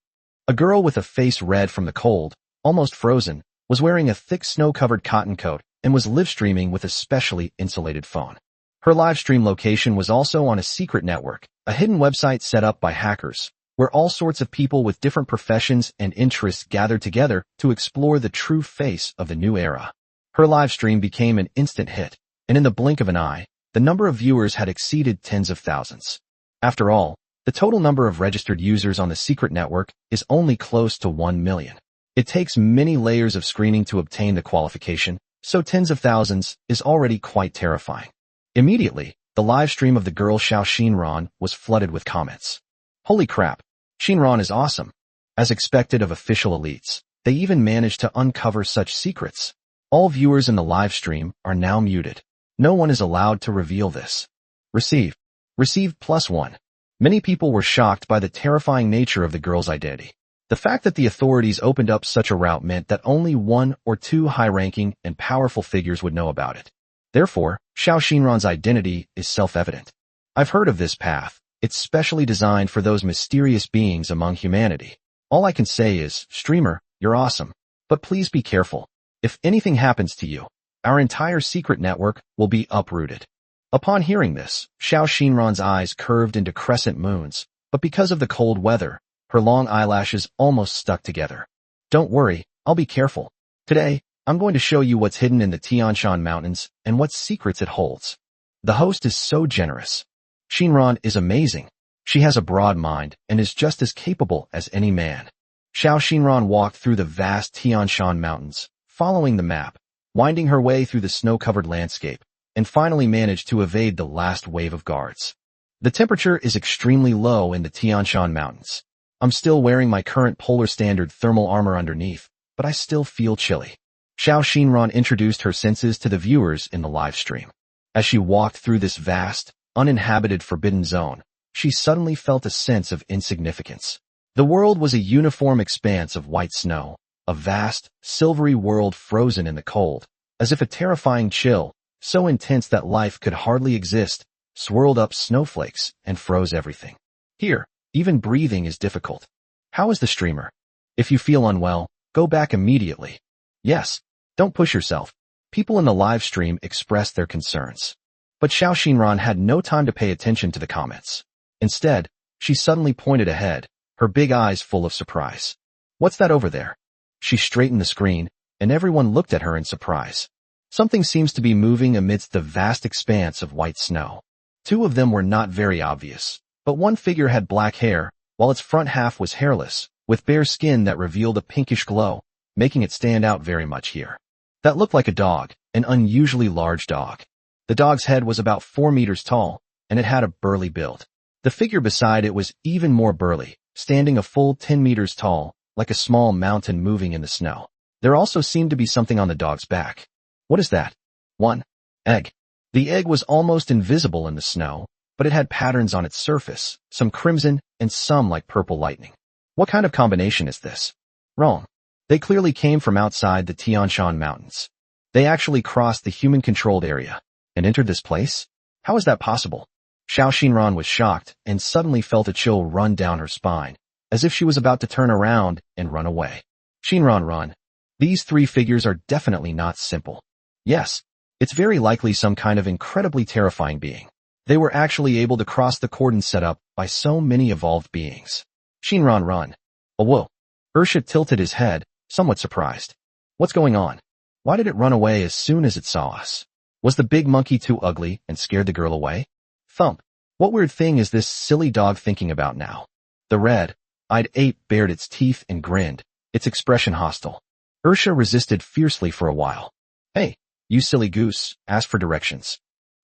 A girl with a face red from the cold, almost frozen, was wearing a thick snow-covered cotton coat and was live-streaming with a specially insulated phone. Her live-stream location was also on a secret network, a hidden website set up by hackers, where all sorts of people with different professions and interests gathered together to explore the true face of the new era. Her live-stream became an instant hit, and in the blink of an eye, the number of viewers had exceeded tens of thousands. After all, the total number of registered users on the secret network is only close to 1 million. It takes many layers of screening to obtain the qualification, so tens of thousands is already quite terrifying. Immediately, the live stream of the girl Xiao Xinran was flooded with comments. Holy crap, Xinran is awesome. As expected of official elites, they even managed to uncover such secrets. All viewers in the live stream are now muted. No one is allowed to reveal this. Received +1. Many people were shocked by the terrifying nature of the girl's identity. The fact that the authorities opened up such a route meant that only 1 or 2 high-ranking and powerful figures would know about it. Therefore, Xiao Xinran's identity is self-evident. I've heard of this path. It's specially designed for those mysterious beings among humanity. All I can say is, streamer, you're awesome. But please be careful. If anything happens to you, our entire secret network will be uprooted. Upon hearing this, Xiao Xinran's eyes curved into crescent moons, but because of the cold weather, her long eyelashes almost stuck together. Don't worry, I'll be careful. Today, I'm going to show you what's hidden in the Tian Shan Mountains and what secrets it holds. The host is so generous. Xinran is amazing. She has a broad mind and is just as capable as any man. Xiao Xinran walked through the vast Tian Shan Mountains, following the map, winding her way through the snow-covered landscape, and finally managed to evade the last wave of guards. The temperature is extremely low in the Tian Shan Mountains. I'm still wearing my current polar standard thermal armor underneath, but I still feel chilly. Xiao Xinran introduced her senses to the viewers in the live stream. As she walked through this vast, uninhabited forbidden zone, she suddenly felt a sense of insignificance. The world was a uniform expanse of white snow, a vast, silvery world frozen in the cold, as if a terrifying chill, so intense that life could hardly exist, swirled up snowflakes and froze everything. Here, even breathing is difficult. How is the streamer? If you feel unwell, go back immediately. Yes, don't push yourself. People in the live stream expressed their concerns. But Xiao Xinran had no time to pay attention to the comments. Instead, she suddenly pointed ahead, her big eyes full of surprise. What's that over there? She straightened the screen, and everyone looked at her in surprise. Something seems to be moving amidst the vast expanse of white snow. 2 of them were not very obvious, but one figure had black hair, while its front half was hairless, with bare skin that revealed a pinkish glow, making it stand out very much here. That looked like a dog, an unusually large dog. The dog's head was about 4 meters tall, and it had a burly build. The figure beside it was even more burly, standing a full 10 meters tall, like a small mountain moving in the snow. There also seemed to be something on the dog's back. What is that? 1. Egg. The egg was almost invisible in the snow, but it had patterns on its surface, some crimson and some like purple lightning. What kind of combination is this? Wrong. They clearly came from outside the Tian Shan Mountains. They actually crossed the human-controlled area and entered this place? How is that possible? Xiao Xinran was shocked and suddenly felt a chill run down her spine, as if she was about to turn around and run away. Xinran, run. These 3 figures are definitely not simple. Yes, it's very likely some kind of incredibly terrifying being. They were actually able to cross the cordon set up by so many evolved beings. Xinran, run. Oh, whoa. Ursha tilted his head, somewhat surprised. What's going on? Why did it run away as soon as it saw us? Was the big monkey too ugly and scared the girl away? Thump. What weird thing is this silly dog thinking about now? The red-eyed ape bared its teeth and grinned, its expression hostile. Ursha resisted fiercely for a while. Hey, you silly goose, ask for directions.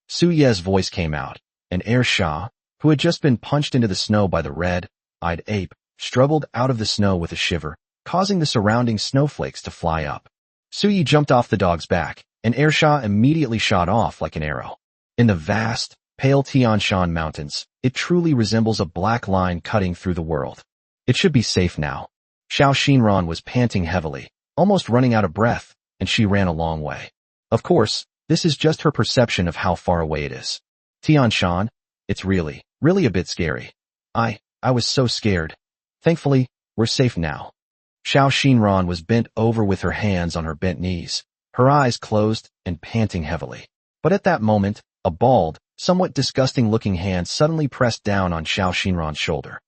Su Ye's voice came out, and Er Sha, who had just been punched into the snow by the red-eyed ape, struggled out of the snow with a shiver, causing the surrounding snowflakes to fly up. Suyi jumped off the dog's back, and Ersha immediately shot off like an arrow. In the vast, pale Tian Shan Mountains, it truly resembles a black line cutting through the world. It should be safe now. Xiao Xinran was panting heavily, almost running out of breath, and she ran a long way. Of course, this is just her perception of how far away it is. Tian Shan, it's really a bit scary. I was so scared. Thankfully, we're safe now. Xiao Xinran was bent over with her hands on her bent knees, her eyes closed and panting heavily. But at that moment, a bald, somewhat disgusting-looking hand suddenly pressed down on Xiao Xinran's shoulder.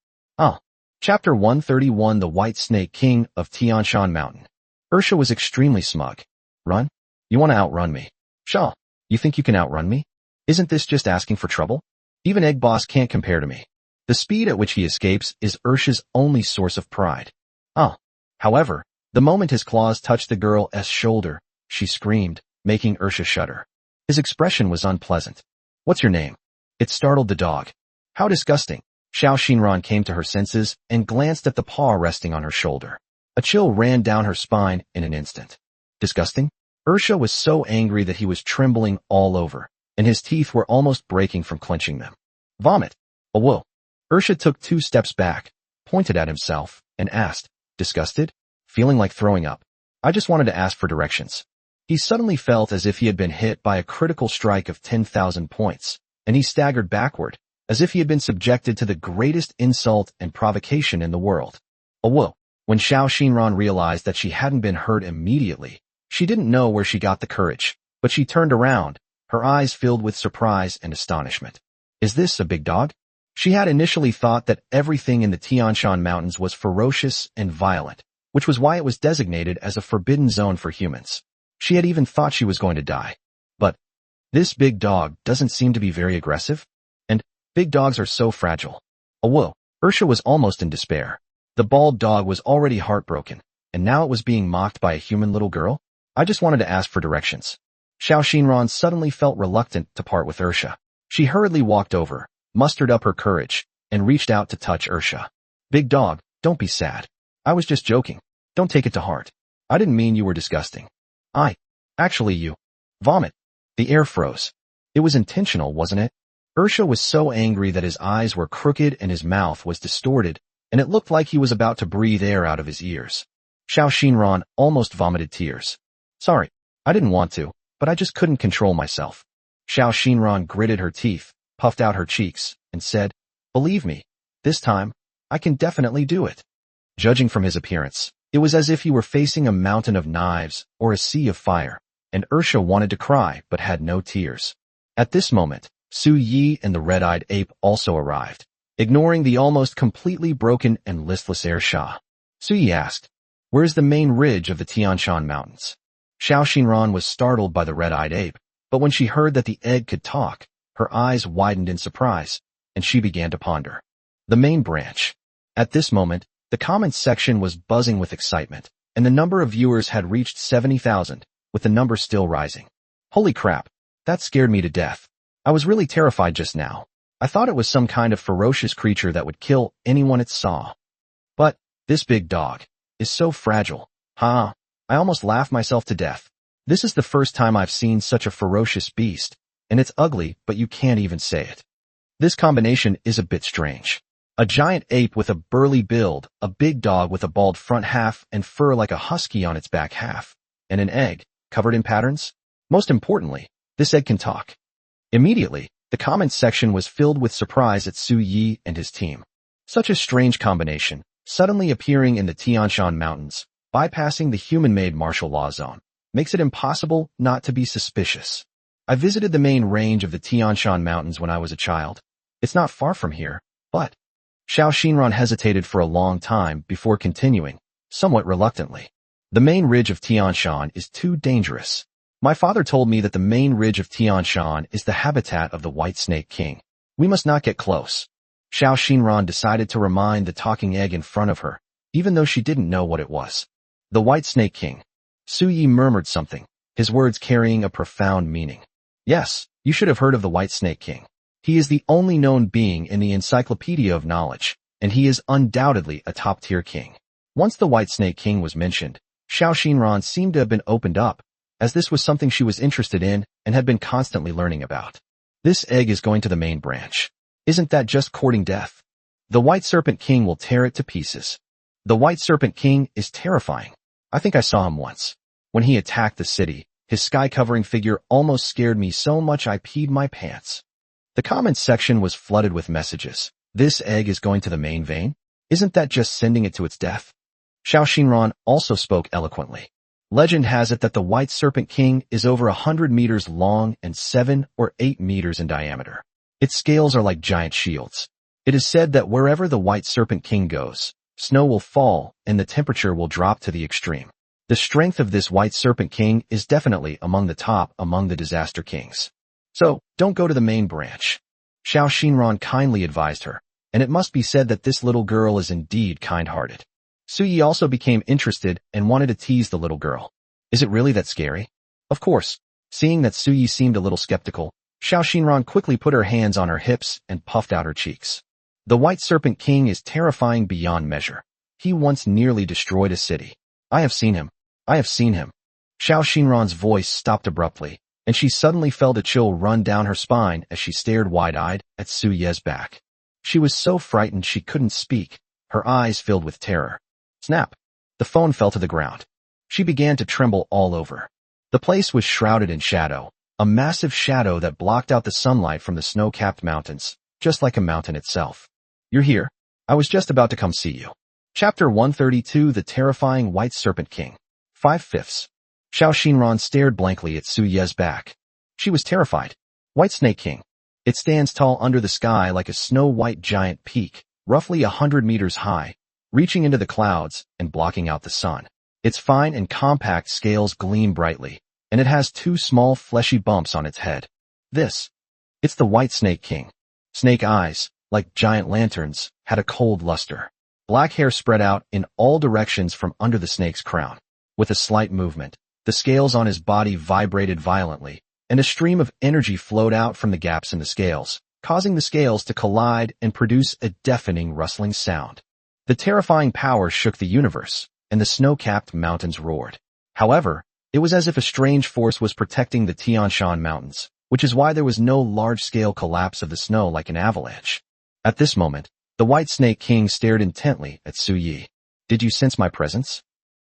Chapter 131 The White Snake King of Tianshan Mountain. Ursha was extremely smug. Run? You want to outrun me? Xiao, you think you can outrun me? Isn't this just asking for trouble? Even Egg Boss can't compare to me. The speed at which he escapes is Ursha's only source of pride. However, the moment his claws touched the girl's shoulder, she screamed, making Ursha shudder. His expression was unpleasant. What's your name? It startled the dog. How disgusting. Xiao Xinran came to her senses and glanced at the paw resting on her shoulder. A chill ran down her spine in an instant. Disgusting? Ursha was so angry that he was trembling all over, and his teeth were almost breaking from clenching them. Vomit. Whoa. Ursha took 2 steps back, pointed at himself, and asked, disgusted? Feeling like throwing up. I just wanted to ask for directions. He suddenly felt as if he had been hit by a critical strike of 10,000 points, and he staggered backward, as if he had been subjected to the greatest insult and provocation in the world. Whoa. When Xiao Xinran realized that she hadn't been hurt immediately, she didn't know where she got the courage, but she turned around, her eyes filled with surprise and astonishment. Is this a big dog? She had initially thought that everything in the Tianshan Mountains was ferocious and violent, which was why it was designated as a forbidden zone for humans. She had even thought she was going to die. But this big dog doesn't seem to be very aggressive, and big dogs are so fragile. Whoa. Ursha was almost in despair. The bald dog was already heartbroken, and now it was being mocked by a human little girl? I just wanted to ask for directions. Xiao Xinran suddenly felt reluctant to part with Ursha. She hurriedly walked over, mustered up her courage, and reached out to touch Ursha. Big dog, don't be sad. I was just joking. Don't take it to heart. I didn't mean you were disgusting. Actually you. Vomit. The air froze. It was intentional, wasn't it? Ursha was so angry that his eyes were crooked and his mouth was distorted, and it looked like he was about to breathe air out of his ears. Xiao Xinran almost vomited tears. Sorry, I didn't want to, but I just couldn't control myself. Xiao Xinran gritted her teeth, puffed out her cheeks, and said, believe me, this time, I can definitely do it. Judging from his appearance, it was as if he were facing a mountain of knives or a sea of fire, and Ursha wanted to cry but had no tears. At this moment, Su Yi and the red-eyed ape also arrived, ignoring the almost completely broken and listless Ersha. Su Yi asked, where's the main ridge of the Tianshan Mountains? Xiao Xinran was startled by the red-eyed ape, but when she heard that the egg could talk, her eyes widened in surprise, and she began to ponder. The main branch. At this moment, the comments section was buzzing with excitement, and the number of viewers had reached 70,000, with the number still rising. Holy crap, that scared me to death. I was really terrified just now. I thought it was some kind of ferocious creature that would kill anyone it saw. But this big dog is so fragile. I almost laughed myself to death. This is the first time I've seen such a ferocious beast, and it's ugly, but you can't even say it. This combination is a bit strange. A giant ape with a burly build, a big dog with a bald front half and fur like a husky on its back half, and an egg, covered in patterns? Most importantly, this egg can talk. Immediately, the comments section was filled with surprise at Su Yi and his team. Such a strange combination, suddenly appearing in the Tianshan Mountains, bypassing the human-made martial law zone, makes it impossible not to be suspicious. I visited the main range of the Tianshan Mountains when I was a child. It's not far from here, but... Xiao Xinran hesitated for a long time before continuing, somewhat reluctantly. The main ridge of Tianshan is too dangerous. My father told me that the main ridge of Tianshan is the habitat of the White Snake King. We must not get close. Xiao Xinran decided to remind the talking egg in front of her, even though she didn't know what it was. The White Snake King. Su Yi murmured something, his words carrying a profound meaning. Yes, you should have heard of the White Snake King. He is the only known being in the Encyclopedia of Knowledge, and he is undoubtedly a top-tier king. Once the White Snake King was mentioned, Xiao Xinran seemed to have been opened up, as this was something she was interested in and had been constantly learning about. This egg is going to the main branch. Isn't that just courting death? The White Serpent King will tear it to pieces. The White Serpent King is terrifying. I think I saw him once. When he attacked the city, his sky-covering figure almost scared me so much I peed my pants. The comments section was flooded with messages. This egg is going to the main vein? Isn't that just sending it to its death? Xiao Xinran also spoke eloquently. Legend has it that the White Serpent King is over 100 meters long and 7 or 8 meters in diameter. Its scales are like giant shields. It is said that wherever the White Serpent King goes, snow will fall and the temperature will drop to the extreme. The strength of this White Serpent King is definitely among the top among the disaster kings. So, don't go to the main branch. Xiao Xinran kindly advised her, and it must be said that this little girl is indeed kind-hearted. Suyi also became interested and wanted to tease the little girl. Is it really that scary? Of course. Seeing that Suyi seemed a little skeptical, Xiao Xinran quickly put her hands on her hips and puffed out her cheeks. The White Serpent King is terrifying beyond measure. He once nearly destroyed a city. I have seen him. I have seen him. Xiao Xinran's voice stopped abruptly, and she suddenly felt a chill run down her spine as she stared wide-eyed at Su Ye's back. She was so frightened she couldn't speak, her eyes filled with terror. Snap! The phone fell to the ground. She began to tremble all over. The place was shrouded in shadow, a massive shadow that blocked out the sunlight from the snow-capped mountains, just like a mountain itself. You're here. I was just about to come see you. Chapter 132 The Terrifying White Serpent King. 5/5. Xiao Xinran stared blankly at Su Ye's back. She was terrified. White Snake King. It stands tall under the sky like a snow-white giant peak, roughly 100 meters high, reaching into the clouds and blocking out the sun. Its fine and compact scales gleam brightly, and it has 2 small fleshy bumps on its head. It's the White Snake King. Snake eyes, like giant lanterns, had a cold luster. Black hair spread out in all directions from under the snake's crown. With a slight movement, the scales on his body vibrated violently, and a stream of energy flowed out from the gaps in the scales, causing the scales to collide and produce a deafening rustling sound. The terrifying power shook the universe, and the snow-capped mountains roared. However, it was as if a strange force was protecting the Tian Shan Mountains, which is why there was no large-scale collapse of the snow like an avalanche. At this moment, the White Snake King stared intently at Su Yi. Did you sense my presence?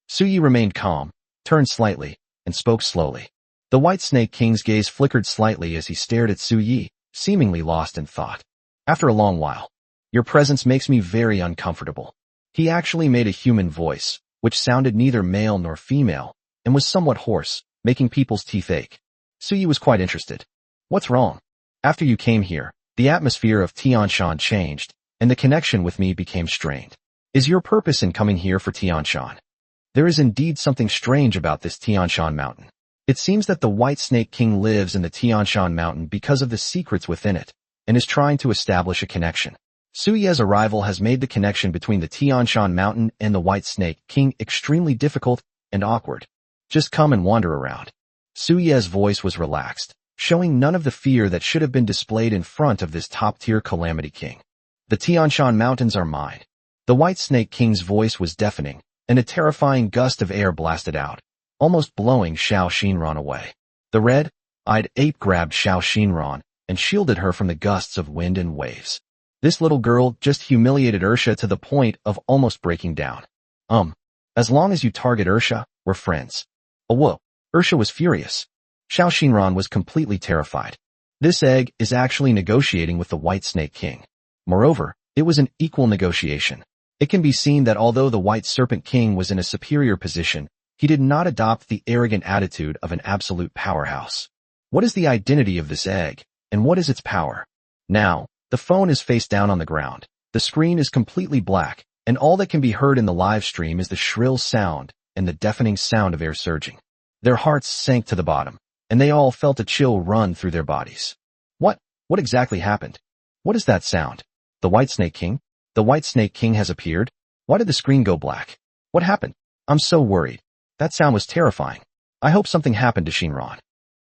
Su Yi remained calm, turned slightly, and spoke slowly. The White Snake King's gaze flickered slightly as he stared at Su Yi, seemingly lost in thought. After a long while, your presence makes me very uncomfortable. He actually made a human voice, which sounded neither male nor female, and was somewhat hoarse, making people's teeth ache. Su Yi was quite interested. What's wrong? After you came here, the atmosphere of Tianshan changed, and the connection with me became strained. Is your purpose in coming here for Tianshan? There is indeed something strange about this Tianshan mountain. It seems that the White Snake King lives in the Tianshan mountain because of the secrets within it, and is trying to establish a connection. Su Ye's arrival has made the connection between the Tianshan mountain and the White Snake King extremely difficult and awkward. Just come and wander around. Su Ye's voice was relaxed, showing none of the fear that should have been displayed in front of this top-tier calamity king. The Tianshan mountains are mine. The White Snake King's voice was deafening, and a terrifying gust of air blasted out, almost blowing Xiao Xinran away. The red-eyed ape grabbed Xiao Xinran and shielded her from the gusts of wind and waves. This little girl just humiliated Ursha to the point of almost breaking down. As long as you target Ursha, we're friends. Oh whoa, Ursha was furious. Xiao Xinran was completely terrified. This egg is actually negotiating with the White Snake King. Moreover, it was an equal negotiation. It can be seen that although the White Serpent King was in a superior position, he did not adopt the arrogant attitude of an absolute powerhouse. What is the identity of this egg, and what is its power? Now, the phone is face down on the ground. The screen is completely black, and all that can be heard in the live stream is the shrill sound and the deafening sound of air surging. Their hearts sank to the bottom, and they all felt a chill run through their bodies. What exactly happened? What is that sound? The White Snake King? The White Snake King has appeared? Why did the screen go black? What happened? I'm so worried. That sound was terrifying. I hope something happened to Xinran.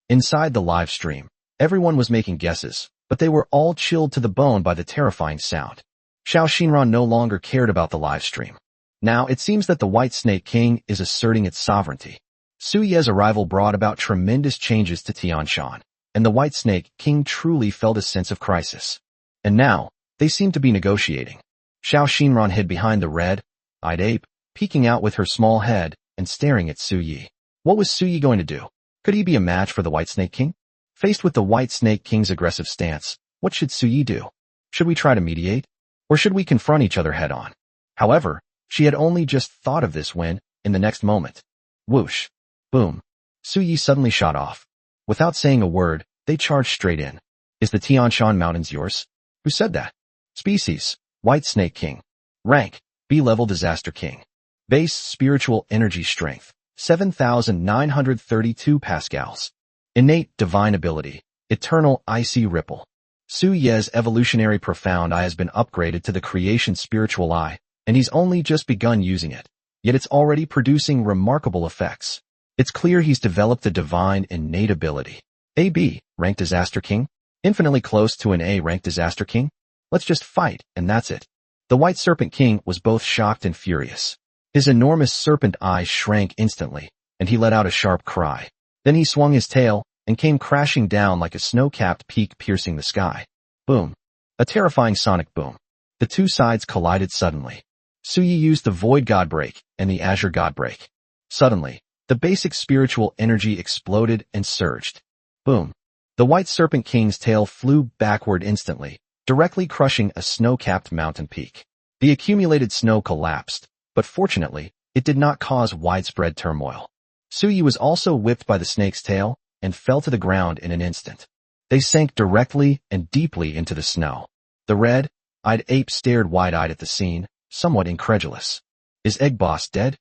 Inside the live stream, everyone was making guesses, but they were all chilled to the bone by the terrifying sound. Xiao Xinran no longer cared about the live stream. Now it seems that the White Snake King is asserting its sovereignty. Su Ye's arrival brought about tremendous changes to Tianshan, and the White Snake King truly felt a sense of crisis. And now, they seem to be negotiating. Xiao Xinran hid behind the red-eyed ape, peeking out with her small head and staring at Su Yi. What was Su Yi going to do? Could he be a match for the White Snake King? Faced with the White Snake King's aggressive stance, what should Su Yi do? Should we try to mediate? Or should we confront each other head-on? However, she had only just thought of this when, in the next moment, whoosh, boom, Su Yi suddenly shot off. Without saying a word, they charged straight in. Is the Tianshan Mountains yours? Who said that? Species, White Snake King. Rank, B-Level Disaster King. Base Spiritual Energy Strength, 7,932 Pascals. Innate Divine Ability, Eternal Icy Ripple. Su Ye's evolutionary profound eye has been upgraded to the creation spiritual eye, and he's only just begun using it, yet it's already producing remarkable effects. It's clear he's developed a divine innate ability. AB, Ranked Disaster King? Infinitely close to an A-Ranked Disaster King? Let's just fight, and that's it. The White Serpent King was both shocked and furious. His enormous serpent eyes shrank instantly, and he let out a sharp cry. Then he swung his tail and came crashing down like a snow-capped peak piercing the sky. Boom. A terrifying sonic boom. The two sides collided suddenly. Su Yi used the Void God Break and the Azure God Break. Suddenly, the basic spiritual energy exploded and surged. Boom. The White Serpent King's tail flew backward instantly, directly crushing a snow-capped mountain peak. The accumulated snow collapsed, but fortunately, it did not cause widespread turmoil. Su Yi was also whipped by the snake's tail and fell to the ground in an instant. They sank directly and deeply into the snow. The red-eyed ape stared wide-eyed at the scene, somewhat incredulous. Is Egg Boss dead?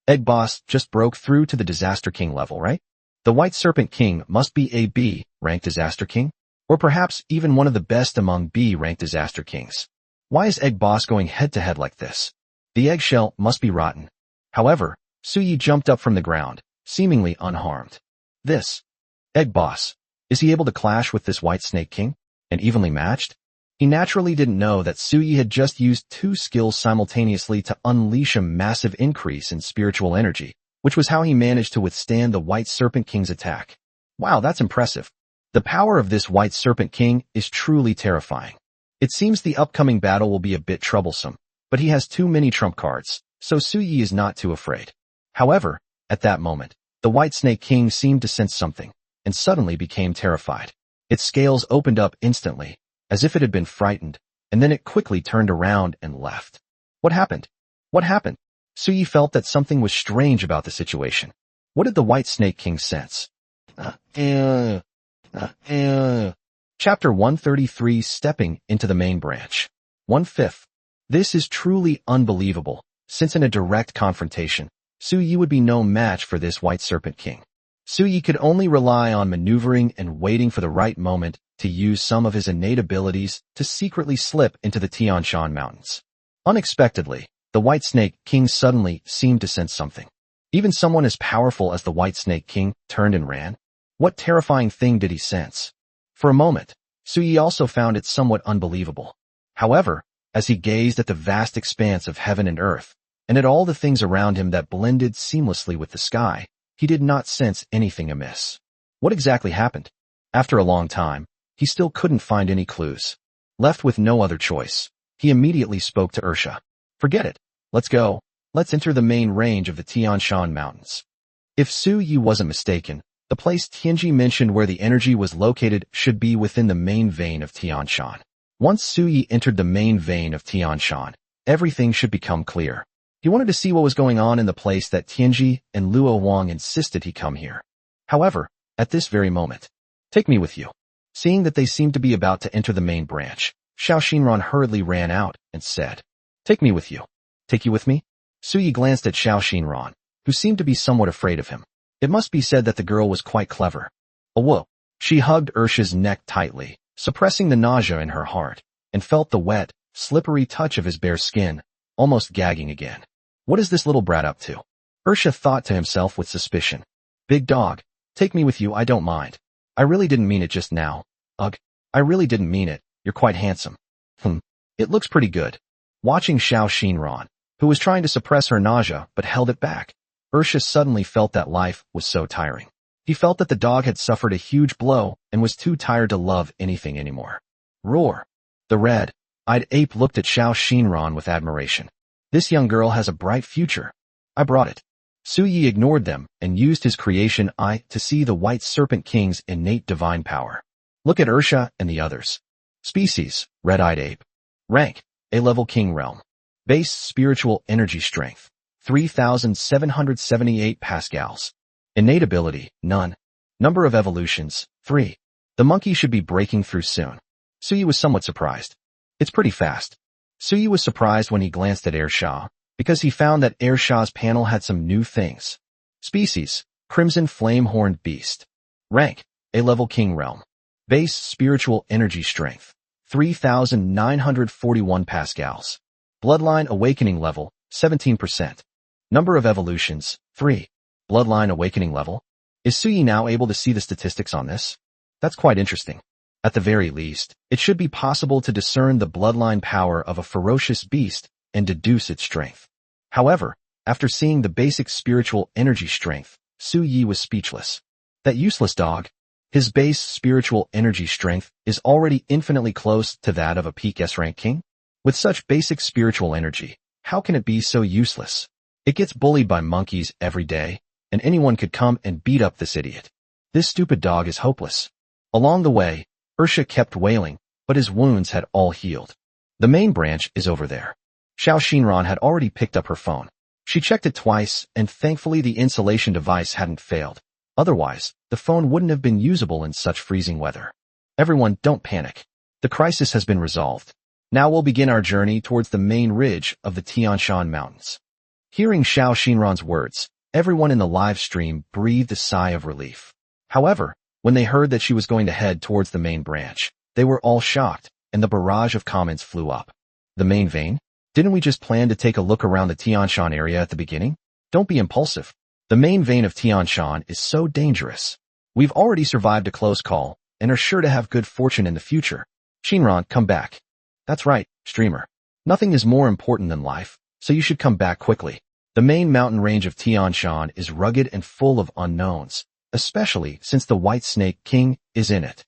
Egg Boss just broke through to the Disaster King level, right? The White Serpent King must be a B-Ranked Disaster King? Or perhaps even one of the best among B-Ranked Disaster Kings. Why is Egg Boss going head-to-head like this? The eggshell must be rotten. However, Su Yi jumped up from the ground, seemingly unharmed. This Egg Boss, is he able to clash with this White Snake King? And evenly matched? He naturally didn't know that Su Yi had just used two skills simultaneously to unleash a massive increase in spiritual energy, which was how he managed to withstand the White Serpent King's attack. Wow, that's impressive. The power of this White Serpent King is truly terrifying. It seems the upcoming battle will be a bit troublesome, but he has too many trump cards, so Su Yi is not too afraid. However, at that moment, the White Snake King seemed to sense something, and suddenly became terrified. Its scales opened up instantly, as if it had been frightened, and then it quickly turned around and left. What happened? What happened? Su Yi felt that something was strange about the situation. What did the White Snake King sense? Chapter 133 Stepping into the Main Branch. 1/5. This is truly unbelievable, since in a direct confrontation, Su Yi would be no match for this White Serpent King. Su Yi could only rely on maneuvering and waiting for the right moment to use some of his innate abilities to secretly slip into the Tianshan Mountains. Unexpectedly, the White Snake King suddenly seemed to sense something. Even someone as powerful as the White Snake King turned and ran? What terrifying thing did he sense? For a moment, Su Yi also found it somewhat unbelievable. However, as he gazed at the vast expanse of heaven and earth, and at all the things around him that blended seamlessly with the sky, he did not sense anything amiss. What exactly happened? After a long time, he still couldn't find any clues. Left with no other choice, he immediately spoke to Ursha. Forget it. Let's go. Let's enter the main range of the Tianshan Mountains. If Su Yi wasn't mistaken, the place Tianji mentioned where the energy was located should be within the main vein of Tianshan. Once Su Yi entered the main vein of Tianshan, everything should become clear. He wanted to see what was going on in the place that Tianji and Luo Wang insisted he come here. However, at this very moment, take me with you. Seeing that they seemed to be about to enter the main branch, Xiao Xinran hurriedly ran out and said, "Take me with you." Take you with me? Su Yi glanced at Xiao Xinran, who seemed to be somewhat afraid of him. It must be said that the girl was quite clever. Oh whoa. She hugged Ursha's neck tightly, suppressing the nausea in her heart, and felt the wet, slippery touch of his bare skin, almost gagging again. What is this little brat up to? Ursha thought to himself with suspicion. Big dog, take me with you, I don't mind. I really didn't mean it just now. Ugh, I really didn't mean it, you're quite handsome. It looks pretty good. Watching Xiao Xinran, who was trying to suppress her nausea but held it back, Ursha suddenly felt that life was so tiring. He felt that the dog had suffered a huge blow and was too tired to love anything anymore. Roar! The red-eyed ape looked at Xiao Xinran with admiration. This young girl has a bright future. I brought it. Su Yi ignored them and used his creation eye to see the White Serpent King's innate divine power. Look at Ursha and the others. Species, red-eyed ape. Rank, A-level king realm. Base spiritual energy strength, 3,778 pascals. Innate ability, none. Number of evolutions, 3. The monkey should be breaking through soon. Su Yi was somewhat surprised. It's pretty fast. Su Yi was surprised when he glanced at Ersha, because he found that Ersha's panel had some new things. Species, crimson flame-horned beast. Rank, A-level king realm. Base spiritual energy strength, 3,941 pascals. Bloodline awakening level, 17%. Number of evolutions, 3. Bloodline awakening level. Is Su Yi now able to see the statistics on this? That's quite interesting. At the very least, it should be possible to discern the bloodline power of a ferocious beast and deduce its strength. However, after seeing the basic spiritual energy strength, Su Yi was speechless. That useless dog. His base spiritual energy strength is already infinitely close to that of a peak S-rank king. With such basic spiritual energy, how can it be so useless? It gets bullied by monkeys every day, and anyone could come and beat up this idiot. This stupid dog is hopeless. Along the way, Ursha kept wailing, but his wounds had all healed. The main branch is over there. Xiao Xinran had already picked up her phone. She checked it twice, and thankfully the insulation device hadn't failed. Otherwise, the phone wouldn't have been usable in such freezing weather. Everyone, don't panic. The crisis has been resolved. Now we'll begin our journey towards the main ridge of the Tian Shan Mountains. Hearing Xiao Xinran's words, everyone in the live stream breathed a sigh of relief. However, when they heard that she was going to head towards the main branch, they were all shocked, and the barrage of comments flew up. The main vein? Didn't we just plan to take a look around the Tian Shan area at the beginning? Don't be impulsive. The main vein of Tian Shan is so dangerous. We've already survived a close call, and are sure to have good fortune in the future. Xinran, come back. That's right, streamer. Nothing is more important than life, so you should come back quickly. The main mountain range of Tian Shan is rugged and full of unknowns, especially since the White Snake King is in it.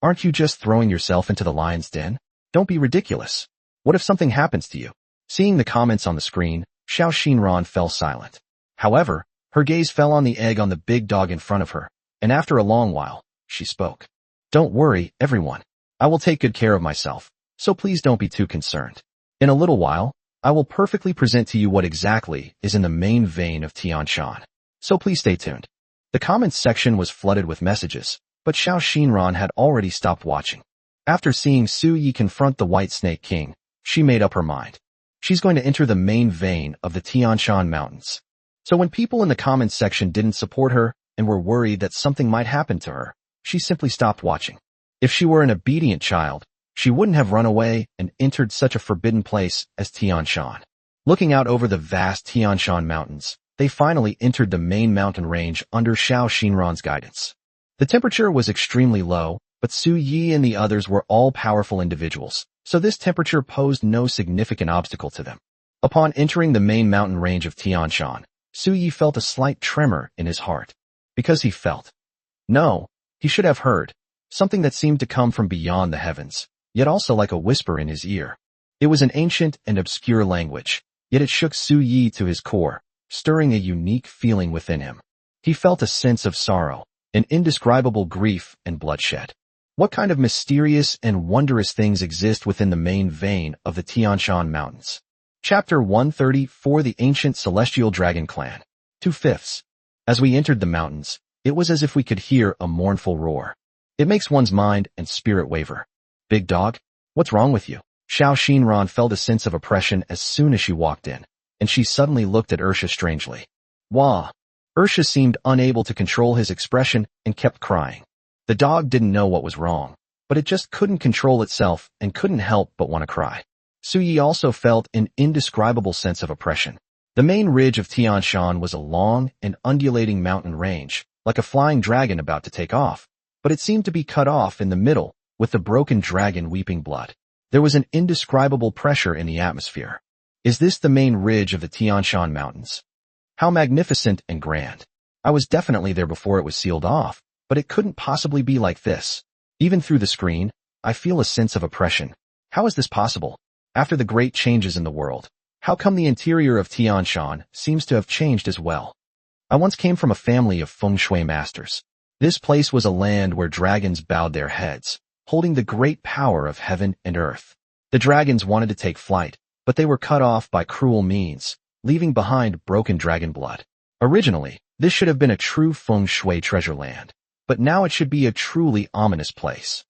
Aren't you just throwing yourself into the lion's den? Don't be ridiculous. What if something happens to you? Seeing the comments on the screen, Xiao Xinran fell silent. However, her gaze fell on the egg on the big dog in front of her, and after a long while, she spoke. Don't worry, everyone. I will take good care of myself, so please don't be too concerned. In a little while, I will perfectly present to you what exactly is in the main vein of Tian Shan. So please stay tuned. The comments section was flooded with messages, but Xiao Xinran had already stopped watching. After seeing Su Yi confront the White Snake King, she made up her mind. She's going to enter the main vein of the Tian Shan Mountains. So when people in the comments section didn't support her and were worried that something might happen to her, she simply stopped watching. If she were an obedient child, she wouldn't have run away and entered such a forbidden place as Tian Shan. Looking out over the vast Tian Shan Mountains, they finally entered the main mountain range under Xiao Xinran's guidance. The temperature was extremely low, but Su Yi and the others were all powerful individuals, so this temperature posed no significant obstacle to them. Upon entering the main mountain range of Tian Shan, Su Yi felt a slight tremor in his heart. Because he felt. No, he should have heard. Something that seemed to come from beyond the heavens, yet also like a whisper in his ear. It was an ancient and obscure language, yet it shook Su Yi to his core, stirring a unique feeling within him. He felt a sense of sorrow, an indescribable grief and bloodshed. What kind of mysterious and wondrous things exist within the main vein of the Tian Shan Mountains? Chapter 134 The Ancient Celestial Dragon Clan. 2/5. As we entered the mountains, it was as if we could hear a mournful roar. It makes one's mind and spirit waver. Big dog, what's wrong with you? Xiao Xinran felt a sense of oppression as soon as she walked in, and she suddenly looked at Ursha strangely. Wah! Ursha seemed unable to control his expression and kept crying. The dog didn't know what was wrong, but it just couldn't control itself and couldn't help but want to cry. Su Yi also felt an indescribable sense of oppression. The main ridge of Tian Shan was a long and undulating mountain range, like a flying dragon about to take off, but it seemed to be cut off in the middle, with the broken dragon weeping blood. There was an indescribable pressure in the atmosphere. Is this the main ridge of the Tian Shan Mountains? How magnificent and grand. I was definitely there before it was sealed off, but it couldn't possibly be like this. Even through the screen, I feel a sense of oppression. How is this possible? After the great changes in the world, how come the interior of Tian Shan seems to have changed as well? I once came from a family of feng shui masters. This place was a land where dragons bowed their heads, holding the great power of heaven and earth. The dragons wanted to take flight, but they were cut off by cruel means, leaving behind broken dragon blood. Originally, this should have been a true feng shui treasure land, but now it should be a truly ominous place.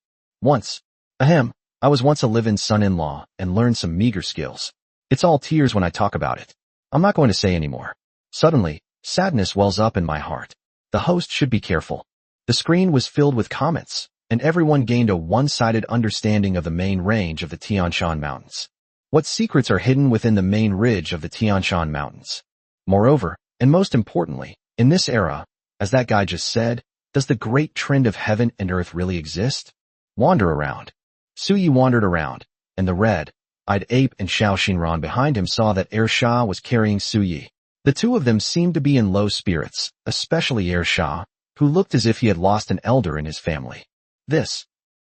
I was once a live-in son-in-law and learned some meager skills. It's all tears when I talk about it. I'm not going to say anymore. Suddenly, sadness wells up in my heart. The host should be careful. The screen was filled with comments, and everyone gained a one-sided understanding of the main range of the Tian Shan Mountains. What secrets are hidden within the main ridge of the Tian Shan Mountains? Moreover, and most importantly, in this era, as that guy just said, does the great trend of heaven and earth really exist? Wander around. Suyi wandered around, and the red-eyed ape and Xiao Xinran behind him saw that Er Sha was carrying Suyi. The two of them seemed to be in low spirits, especially Er Sha, who looked as if he had lost an elder in his family.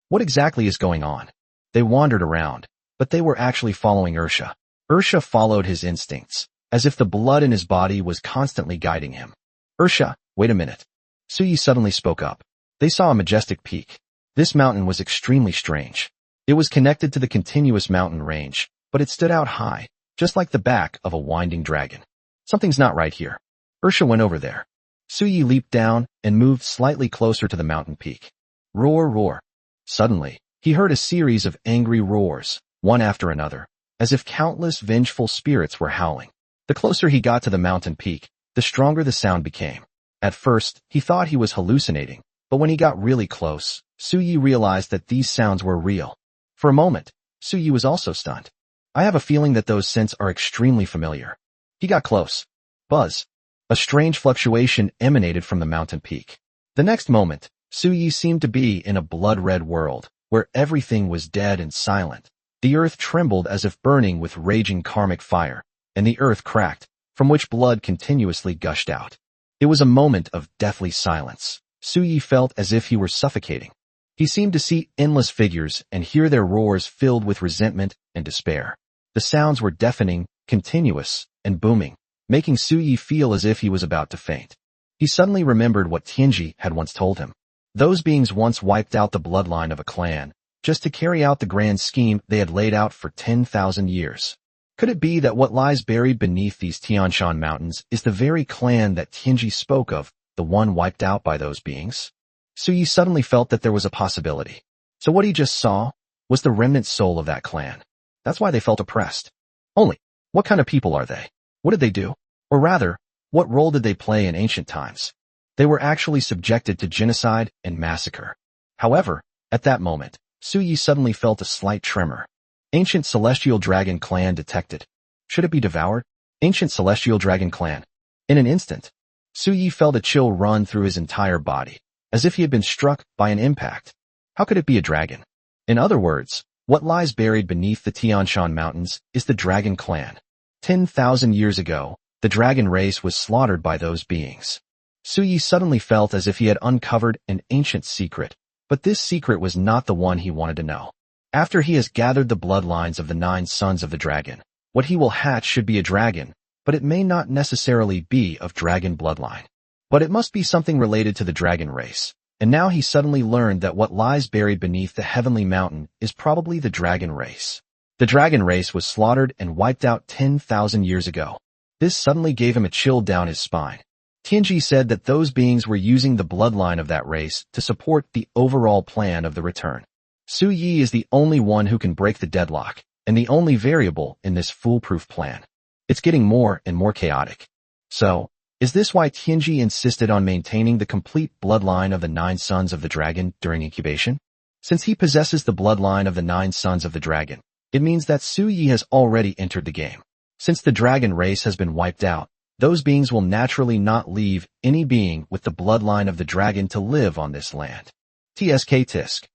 What exactly is going on? They wandered around, but they were actually following Ursha. Ursha followed his instincts, as if the blood in his body was constantly guiding him. Ursha, wait a minute. Suyi suddenly spoke up. They saw a majestic peak. This mountain was extremely strange. It was connected to the continuous mountain range, but it stood out high, just like the back of a winding dragon. Something's not right here. Ursha went over there. Suyi leaped down and moved slightly closer to the mountain peak. Roar, roar. Suddenly, he heard a series of angry roars, one after another, as if countless vengeful spirits were howling. The closer he got to the mountain peak, the stronger the sound became. At first, he thought he was hallucinating, but when he got really close, Suyi realized that these sounds were real. For a moment, Suyi was also stunned. I have a feeling that those scents are extremely familiar. He got close. Buzz. A strange fluctuation emanated from the mountain peak. The next moment, Suyi seemed to be in a blood-red world, where everything was dead and silent. The earth trembled as if burning with raging karmic fire, and the earth cracked, from which blood continuously gushed out. It was a moment of deathly silence. Suyi felt as if he were suffocating. He seemed to see endless figures and hear their roars filled with resentment and despair. The sounds were deafening, continuous, and booming, making Suyi feel as if he was about to faint. He suddenly remembered what Tianji had once told him. Those beings once wiped out the bloodline of a clan, just to carry out the grand scheme they had laid out for 10,000 years. Could it be that what lies buried beneath these Tian Shan Mountains is the very clan that Tianji spoke of, the one wiped out by those beings? Suyi suddenly felt that there was a possibility. So what he just saw was the remnant soul of that clan. That's why they felt oppressed. Only, what kind of people are they? What did they do? Or rather, what role did they play in ancient times? They were actually subjected to genocide and massacre. However, at that moment, Suyi suddenly felt a slight tremor. Ancient Celestial Dragon Clan detected. Should it be devoured? Ancient Celestial Dragon Clan. In an instant, Suyi felt a chill run through his entire body, as if he had been struck by an impact. How could it be a dragon? In other words, what lies buried beneath the Tian Shan Mountains is the Dragon Clan. 10,000 years ago, the dragon race was slaughtered by those beings. Suyi suddenly felt as if he had uncovered an ancient secret, but this secret was not the one he wanted to know. After he has gathered the bloodlines of the 9 sons of the dragon, what he will hatch should be a dragon, but it may not necessarily be of dragon bloodline. But it must be something related to the dragon race, and now he suddenly learned that what lies buried beneath the heavenly mountain is probably the dragon race. The dragon race was slaughtered and wiped out 10,000 years ago. This suddenly gave him a chill down his spine. Tianji said that those beings were using the bloodline of that race to support the overall plan of the return. Suyi is the only one who can break the deadlock, and the only variable in this foolproof plan. It's getting more and more chaotic. So, is this why Tianji insisted on maintaining the complete bloodline of the 9 sons of the dragon during incubation? Since he possesses the bloodline of the 9 sons of the dragon, it means that Suyi has already entered the game. Since the dragon race has been wiped out, those beings will naturally not leave any being with the bloodline of the dragon to live on this land. TSK Tisk.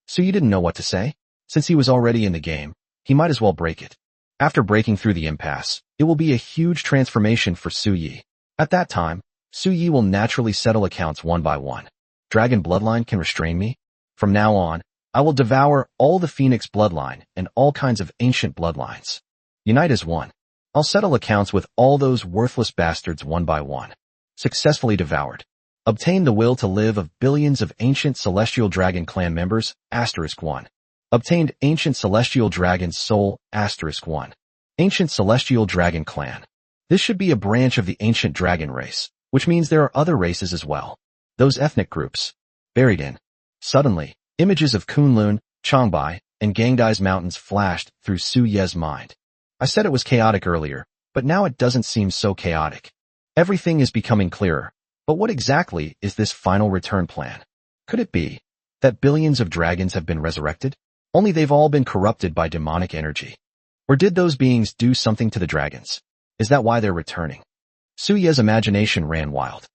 So you didn't know what to say? Since he was already in the game, he might as well break it. After breaking through the impasse, it will be a huge transformation for Su Yi. At that time, Su Yi will naturally settle accounts one by one. Dragon bloodline can restrain me? From now on, I will devour all the Phoenix bloodline and all kinds of ancient bloodlines. Unite as one. I'll settle accounts with all those worthless bastards one by one. Successfully devoured. Obtain the will to live of billions of ancient celestial dragon clan members, *1. Obtained ancient celestial dragon's soul, *1. Ancient celestial dragon clan. This should be a branch of the ancient dragon race, which means there are other races as well. Those ethnic groups. Buried in. Suddenly, images of Kunlun, Changbai, and Gangdai's mountains flashed through Su Ye's mind. I said it was chaotic earlier, but now it doesn't seem so chaotic. Everything is becoming clearer, but what exactly is this final return plan? Could it be that billions of dragons have been resurrected? Only they've all been corrupted by demonic energy. Or did those beings do something to the dragons? Is that why they're returning? Su Ye's imagination ran wild.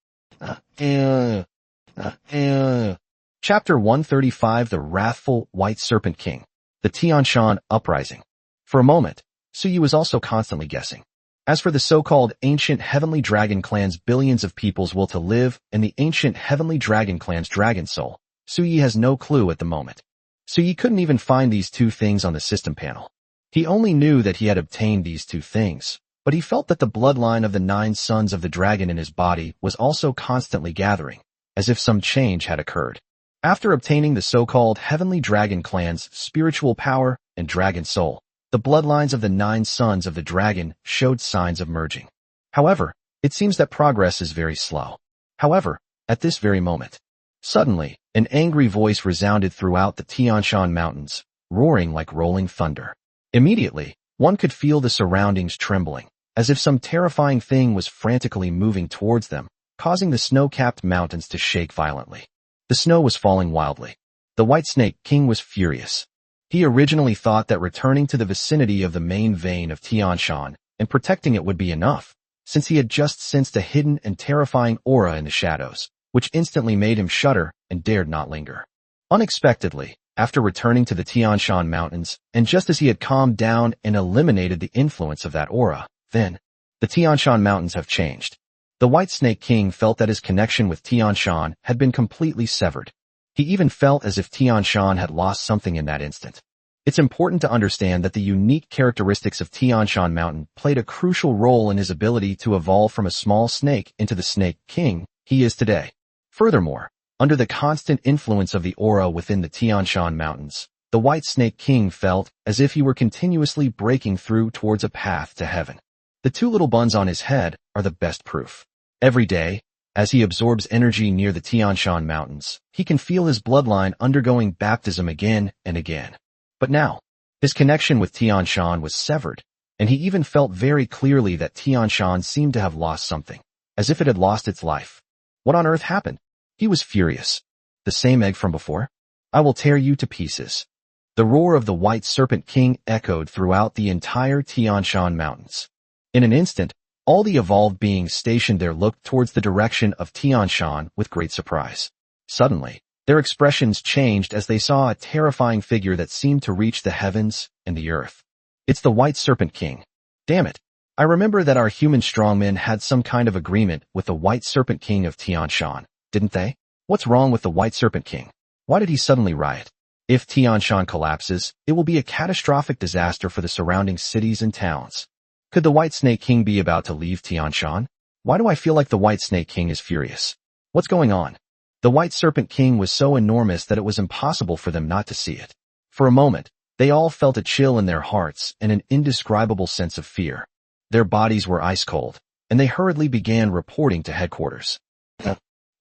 Chapter 135 The Wrathful White Serpent King. The Tianshan Uprising. For a moment, Su Yi was also constantly guessing. As for the so-called ancient heavenly dragon clan's billions of people's will to live and the ancient heavenly dragon clan's dragon soul, Su Yi has no clue at the moment. Su Yi couldn't even find these two things on the system panel. He only knew that he had obtained these two things, but he felt that the bloodline of the 9 sons of the dragon in his body was also constantly gathering, as if some change had occurred. After obtaining the so-called heavenly dragon clan's spiritual power and dragon soul, the bloodlines of the 9 sons of the dragon showed signs of merging. However, it seems that progress is very slow. However, at this very moment, suddenly, an angry voice resounded throughout the Tianshan Mountains, roaring like rolling thunder. Immediately, one could feel the surroundings trembling, as if some terrifying thing was frantically moving towards them, causing the snow-capped mountains to shake violently. The snow was falling wildly. The White Snake King was furious. He originally thought that returning to the vicinity of the main vein of Tianshan and protecting it would be enough, since he had just sensed a hidden and terrifying aura in the shadows, which instantly made him shudder and dared not linger. Unexpectedly, after returning to the Tianshan Mountains, and just as he had calmed down and eliminated the influence of that aura, then, the Tianshan Mountains have changed. The White Snake King felt that his connection with Tianshan had been completely severed. He even felt as if Tianshan had lost something in that instant. It's important to understand that the unique characteristics of Tianshan Mountain played a crucial role in his ability to evolve from a small snake into the Snake King he is today. Furthermore, under the constant influence of the aura within the Tianshan Mountains, the White Snake King felt as if he were continuously breaking through towards a path to heaven. The 2 little buns on his head are the best proof. Every day, as he absorbs energy near the Tianshan Mountains, he can feel his bloodline undergoing baptism again and again. But now, his connection with Tianshan was severed, and he even felt very clearly that Tianshan seemed to have lost something, as if it had lost its life. What on earth happened? He was furious. The same egg from before? I will tear you to pieces. The roar of the White Serpent King echoed throughout the entire Tianshan Mountains. In an instant, all the evolved beings stationed there looked towards the direction of Tianshan with great surprise. Suddenly, their expressions changed as they saw a terrifying figure that seemed to reach the heavens and the earth. It's the White Serpent King. Damn it. I remember that our human strongmen had some kind of agreement with the White Serpent King of Tianshan, didn't they? What's wrong with the White Serpent King? Why did he suddenly riot? If Tianshan collapses, it will be a catastrophic disaster for the surrounding cities and towns. Could the White Snake King be about to leave Tianshan? Why do I feel like the White Snake King is furious? What's going on? The White Serpent King was so enormous that it was impossible for them not to see it. For a moment, they all felt a chill in their hearts and an indescribable sense of fear. Their bodies were ice cold, and they hurriedly began reporting to headquarters.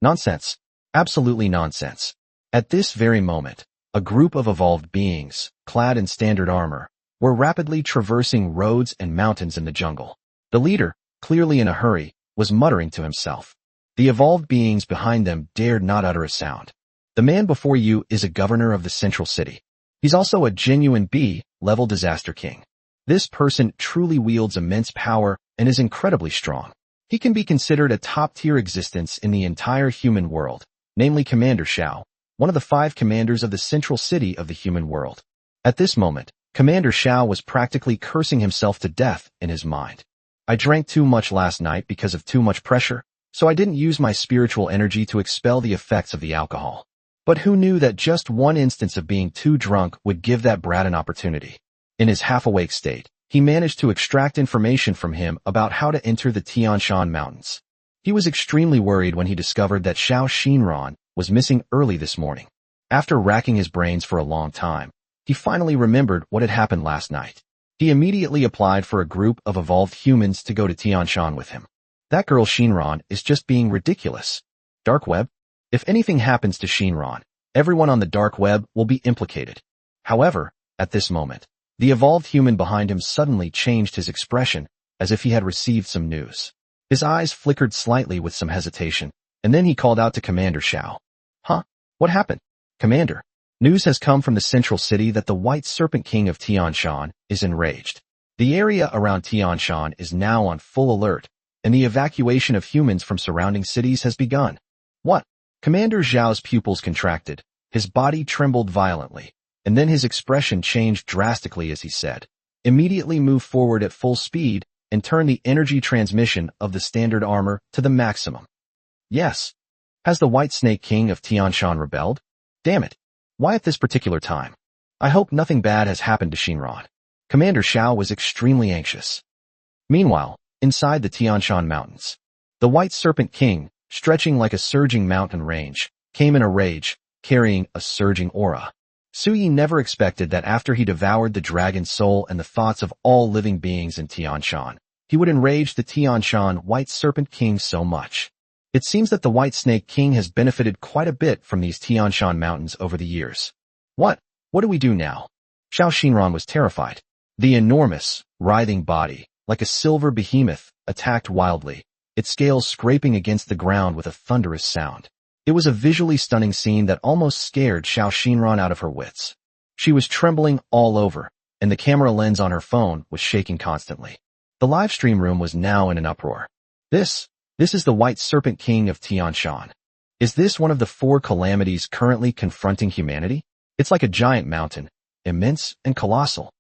Nonsense. Absolutely nonsense. At this very moment, a group of evolved beings, clad in standard armor, were rapidly traversing roads and mountains in the jungle. The leader, clearly in a hurry, was muttering to himself. The evolved beings behind them dared not utter a sound. The man before you is a governor of the central city. He's also a genuine B-level disaster king. This person truly wields immense power and is incredibly strong. He can be considered a top-tier existence in the entire human world, namely Commander Shao, one of the 5 commanders of the central city of the human world. At this moment, Commander Xiao was practically cursing himself to death in his mind. I drank too much last night because of too much pressure, so I didn't use my spiritual energy to expel the effects of the alcohol. But who knew that just one instance of being too drunk would give that brat an opportunity? In his half-awake state, he managed to extract information from him about how to enter the Tian Shan Mountains. He was extremely worried when he discovered that Xiao Xinran was missing early this morning. After racking his brains for a long time, he finally remembered what had happened last night. He immediately applied for a group of evolved humans to go to Tian Shan with him. That girl Xinran is just being ridiculous. Dark web? If anything happens to Xinran, everyone on the dark web will be implicated. However, at this moment, the evolved human behind him suddenly changed his expression as if he had received some news. His eyes flickered slightly with some hesitation, and then he called out to Commander Xiao. Huh? What happened? Commander, news has come from the central city that the White Serpent King of Tian Shan is enraged. The area around Tian Shan is now on full alert, and the evacuation of humans from surrounding cities has begun. What? Commander Zhao's pupils contracted, his body trembled violently, and then his expression changed drastically as he said, "Immediately move forward at full speed and turn the energy transmission of the standard armor to the maximum." Yes. Has the White Snake King of Tian Shan rebelled? Damn it. Why at this particular time? I hope nothing bad has happened to Xinran. Commander Xiao was extremely anxious. Meanwhile, inside the Tian Shan Mountains, the White Serpent King, stretching like a surging mountain range, came in a rage, carrying a surging aura. Suyi never expected that after he devoured the dragon's soul and the thoughts of all living beings in Tian Shan, he would enrage the Tian Shan White Serpent King so much. It seems that the White Snake King has benefited quite a bit from these Tian Shan mountains over the years. What do we do now? Xiao Xinran was terrified. The enormous, writhing body, like a silver behemoth, attacked wildly, its scales scraping against the ground with a thunderous sound. It was a visually stunning scene that almost scared Xiao Xinran out of her wits. She was trembling all over, and the camera lens on her phone was shaking constantly. The live stream room was now in an uproar. This is the White Serpent King of Tian Shan. Is this one of the 4 calamities currently confronting humanity? It's like a giant mountain, immense and colossal.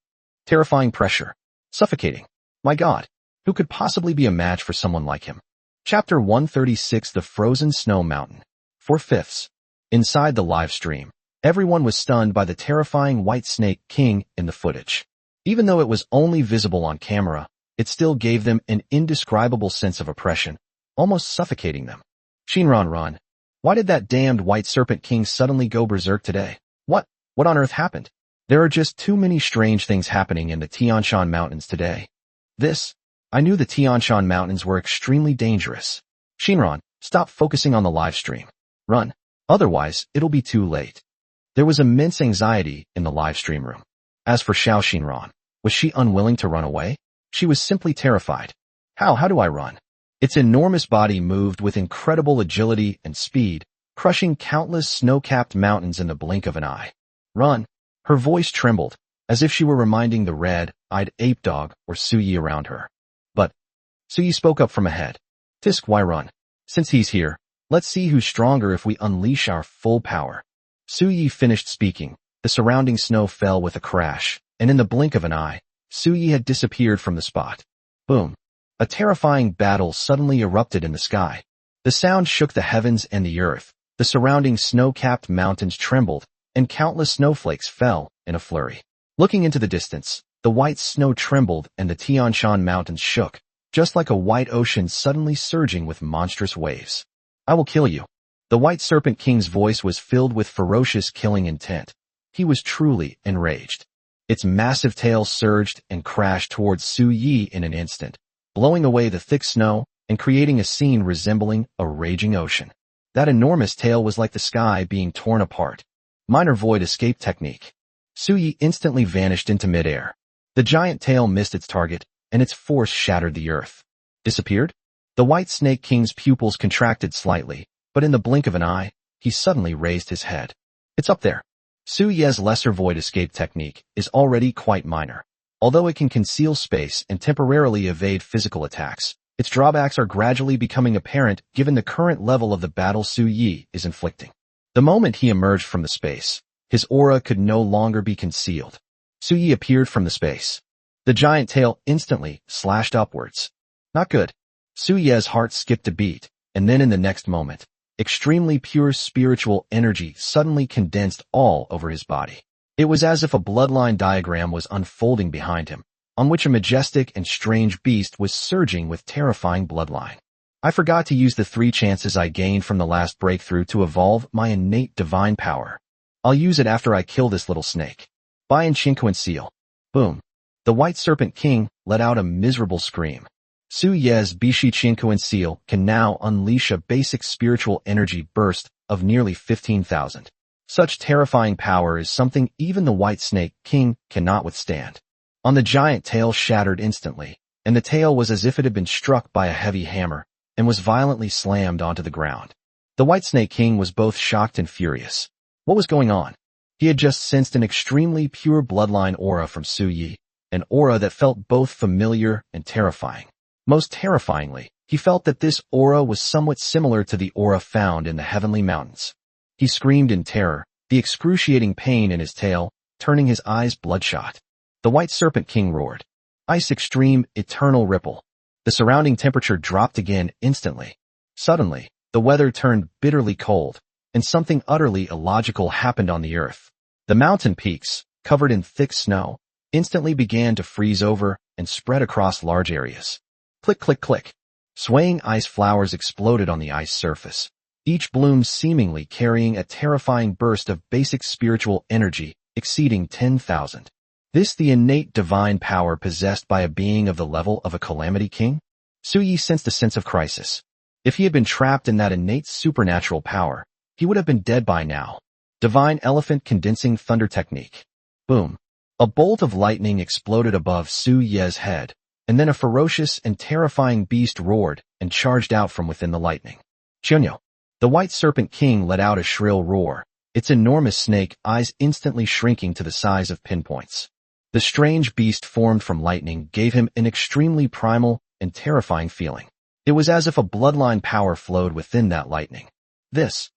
Terrifying pressure. Suffocating. My God, who could possibly be a match for someone like him? Chapter 136, The Frozen Snow Mountain. 4/5. Inside the live stream, everyone was stunned by the terrifying White Snake King in the footage. Even though it was only visible on camera, it still gave them an indescribable sense of oppression, almost suffocating them. Xinran run. Why did that damned White Serpent King suddenly go berserk today? What on earth happened? There are just too many strange things happening in the Tian Shan Mountains today. I knew the Tian Shan Mountains were extremely dangerous. Xinran, stop focusing on the live stream. Run. Otherwise, it'll be too late. There was immense anxiety in the live stream room. As for Xiao Xinran, was she unwilling to run away? She was simply terrified. How do I run? Its enormous body moved with incredible agility and speed, crushing countless snow-capped mountains in the blink of an eye. Run. Her voice trembled, as if she were reminding the red-eyed ape dog or Suyi around her. But Suyi spoke up from ahead. Tisk, why run? Since he's here, let's see who's stronger if we unleash our full power. Suyi finished speaking. The surrounding snow fell with a crash, and in the blink of an eye, Suyi had disappeared from the spot. Boom. A terrifying battle suddenly erupted in the sky. The sound shook the heavens and the earth. The surrounding snow-capped mountains trembled, and countless snowflakes fell in a flurry. Looking into the distance, the white snow trembled and the Tian Shan Mountains shook, just like a white ocean suddenly surging with monstrous waves. I will kill you. The White Serpent King's voice was filled with ferocious killing intent. He was truly enraged. Its massive tail surged and crashed towards Su Yi in an instant, blowing away the thick snow and creating a scene resembling a raging ocean. That enormous tail was like the sky being torn apart. Minor void escape technique. Su Yi instantly vanished into midair. The giant tail missed its target, and its force shattered the earth. Disappeared? The White Snake King's pupils contracted slightly, but in the blink of an eye, he suddenly raised his head. It's up there. Su Ye's lesser void escape technique is already quite minor. Although it can conceal space and temporarily evade physical attacks, its drawbacks are gradually becoming apparent given the current level of the battle Su Yi is inflicting. The moment he emerged from the space, his aura could no longer be concealed. Suyi appeared from the space. The giant tail instantly slashed upwards. Not good. Suye's heart skipped a beat, and then in the next moment, extremely pure spiritual energy suddenly condensed all over his body. It was as if a bloodline diagram was unfolding behind him, on which a majestic and strange beast was surging with terrifying bloodline. I forgot to use the 3 chances I gained from the last breakthrough to evolve my innate divine power. I'll use it after I kill this little snake. Bian Chinquan seal. Boom. The White Serpent King let out a miserable scream. Su Ye's Bishi Chinquan seal can now unleash a basic spiritual energy burst of nearly 15,000. Such terrifying power is something even the White Snake King cannot withstand. The giant tail shattered instantly, and the tail was as if it had been struck by a heavy hammer, and was violently slammed onto the ground. The White Snake King was both shocked and furious. What was going on? He had just sensed an extremely pure bloodline aura from Su Yi, an aura that felt both familiar and terrifying. Most terrifyingly, he felt that this aura was somewhat similar to the aura found in the heavenly mountains. He screamed in terror, the excruciating pain in his tail, turning his eyes bloodshot. The White Serpent King roared. Ice extreme, eternal ripple. The surrounding temperature dropped again instantly. Suddenly, the weather turned bitterly cold, and something utterly illogical happened on the earth. The mountain peaks, covered in thick snow, instantly began to freeze over and spread across large areas. Click, click, click. Swaying ice flowers exploded on the ice surface, each bloom seemingly carrying a terrifying burst of basic spiritual energy exceeding 10,000. This the innate divine power possessed by a being of the level of a calamity king? Suyi sensed a sense of crisis. If he had been trapped in that innate supernatural power, he would have been dead by now. Divine Elephant Condensing Thunder Technique. Boom. A bolt of lightning exploded above Su Ye's head, and then a ferocious and terrifying beast roared and charged out from within the lightning. Chunyo. The White Serpent King let out a shrill roar, its enormous snake eyes instantly shrinking to the size of pinpoints. The strange beast formed from lightning gave him an extremely primal and terrifying feeling. It was as if a bloodline power flowed within that lightning. This.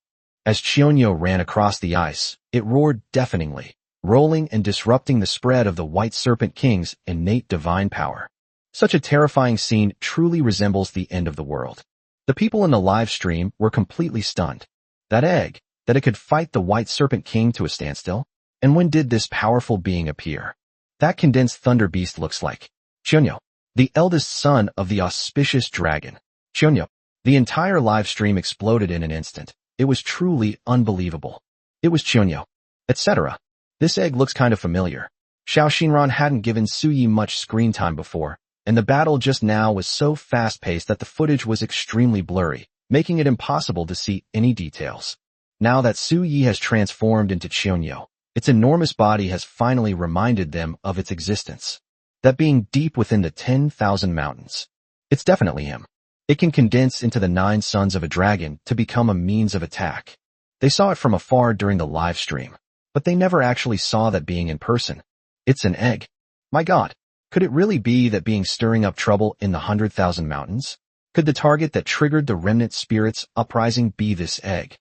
As Chionyo ran across the ice, it roared deafeningly, rolling and disrupting the spread of the White Serpent King's innate divine power. Such a terrifying scene truly resembles the end of the world. The people in the live stream were completely stunned. That egg, that it could fight the White Serpent King to a standstill? And when did this powerful being appear? That condensed thunder beast looks like Chunyo, the eldest son of the auspicious dragon. Chunyo. The entire live stream exploded in an instant. It was truly unbelievable. It was Chunyo, etc. This egg looks kind of familiar. Xiao Xinran hadn't given Suyi much screen time before, and the battle just now was so fast-paced that the footage was extremely blurry, making it impossible to see any details. Now that Suyi has transformed into Chunyo, its enormous body has finally reminded them of its existence. That being deep within the 10,000 mountains. It's definitely him. It can condense into the 9 sons of a dragon to become a means of attack. They saw it from afar during the live stream, but they never actually saw that being in person. It's an egg. My God, could it really be that being stirring up trouble in the 100,000 mountains? Could the target that triggered the remnant spirit's uprising be this egg?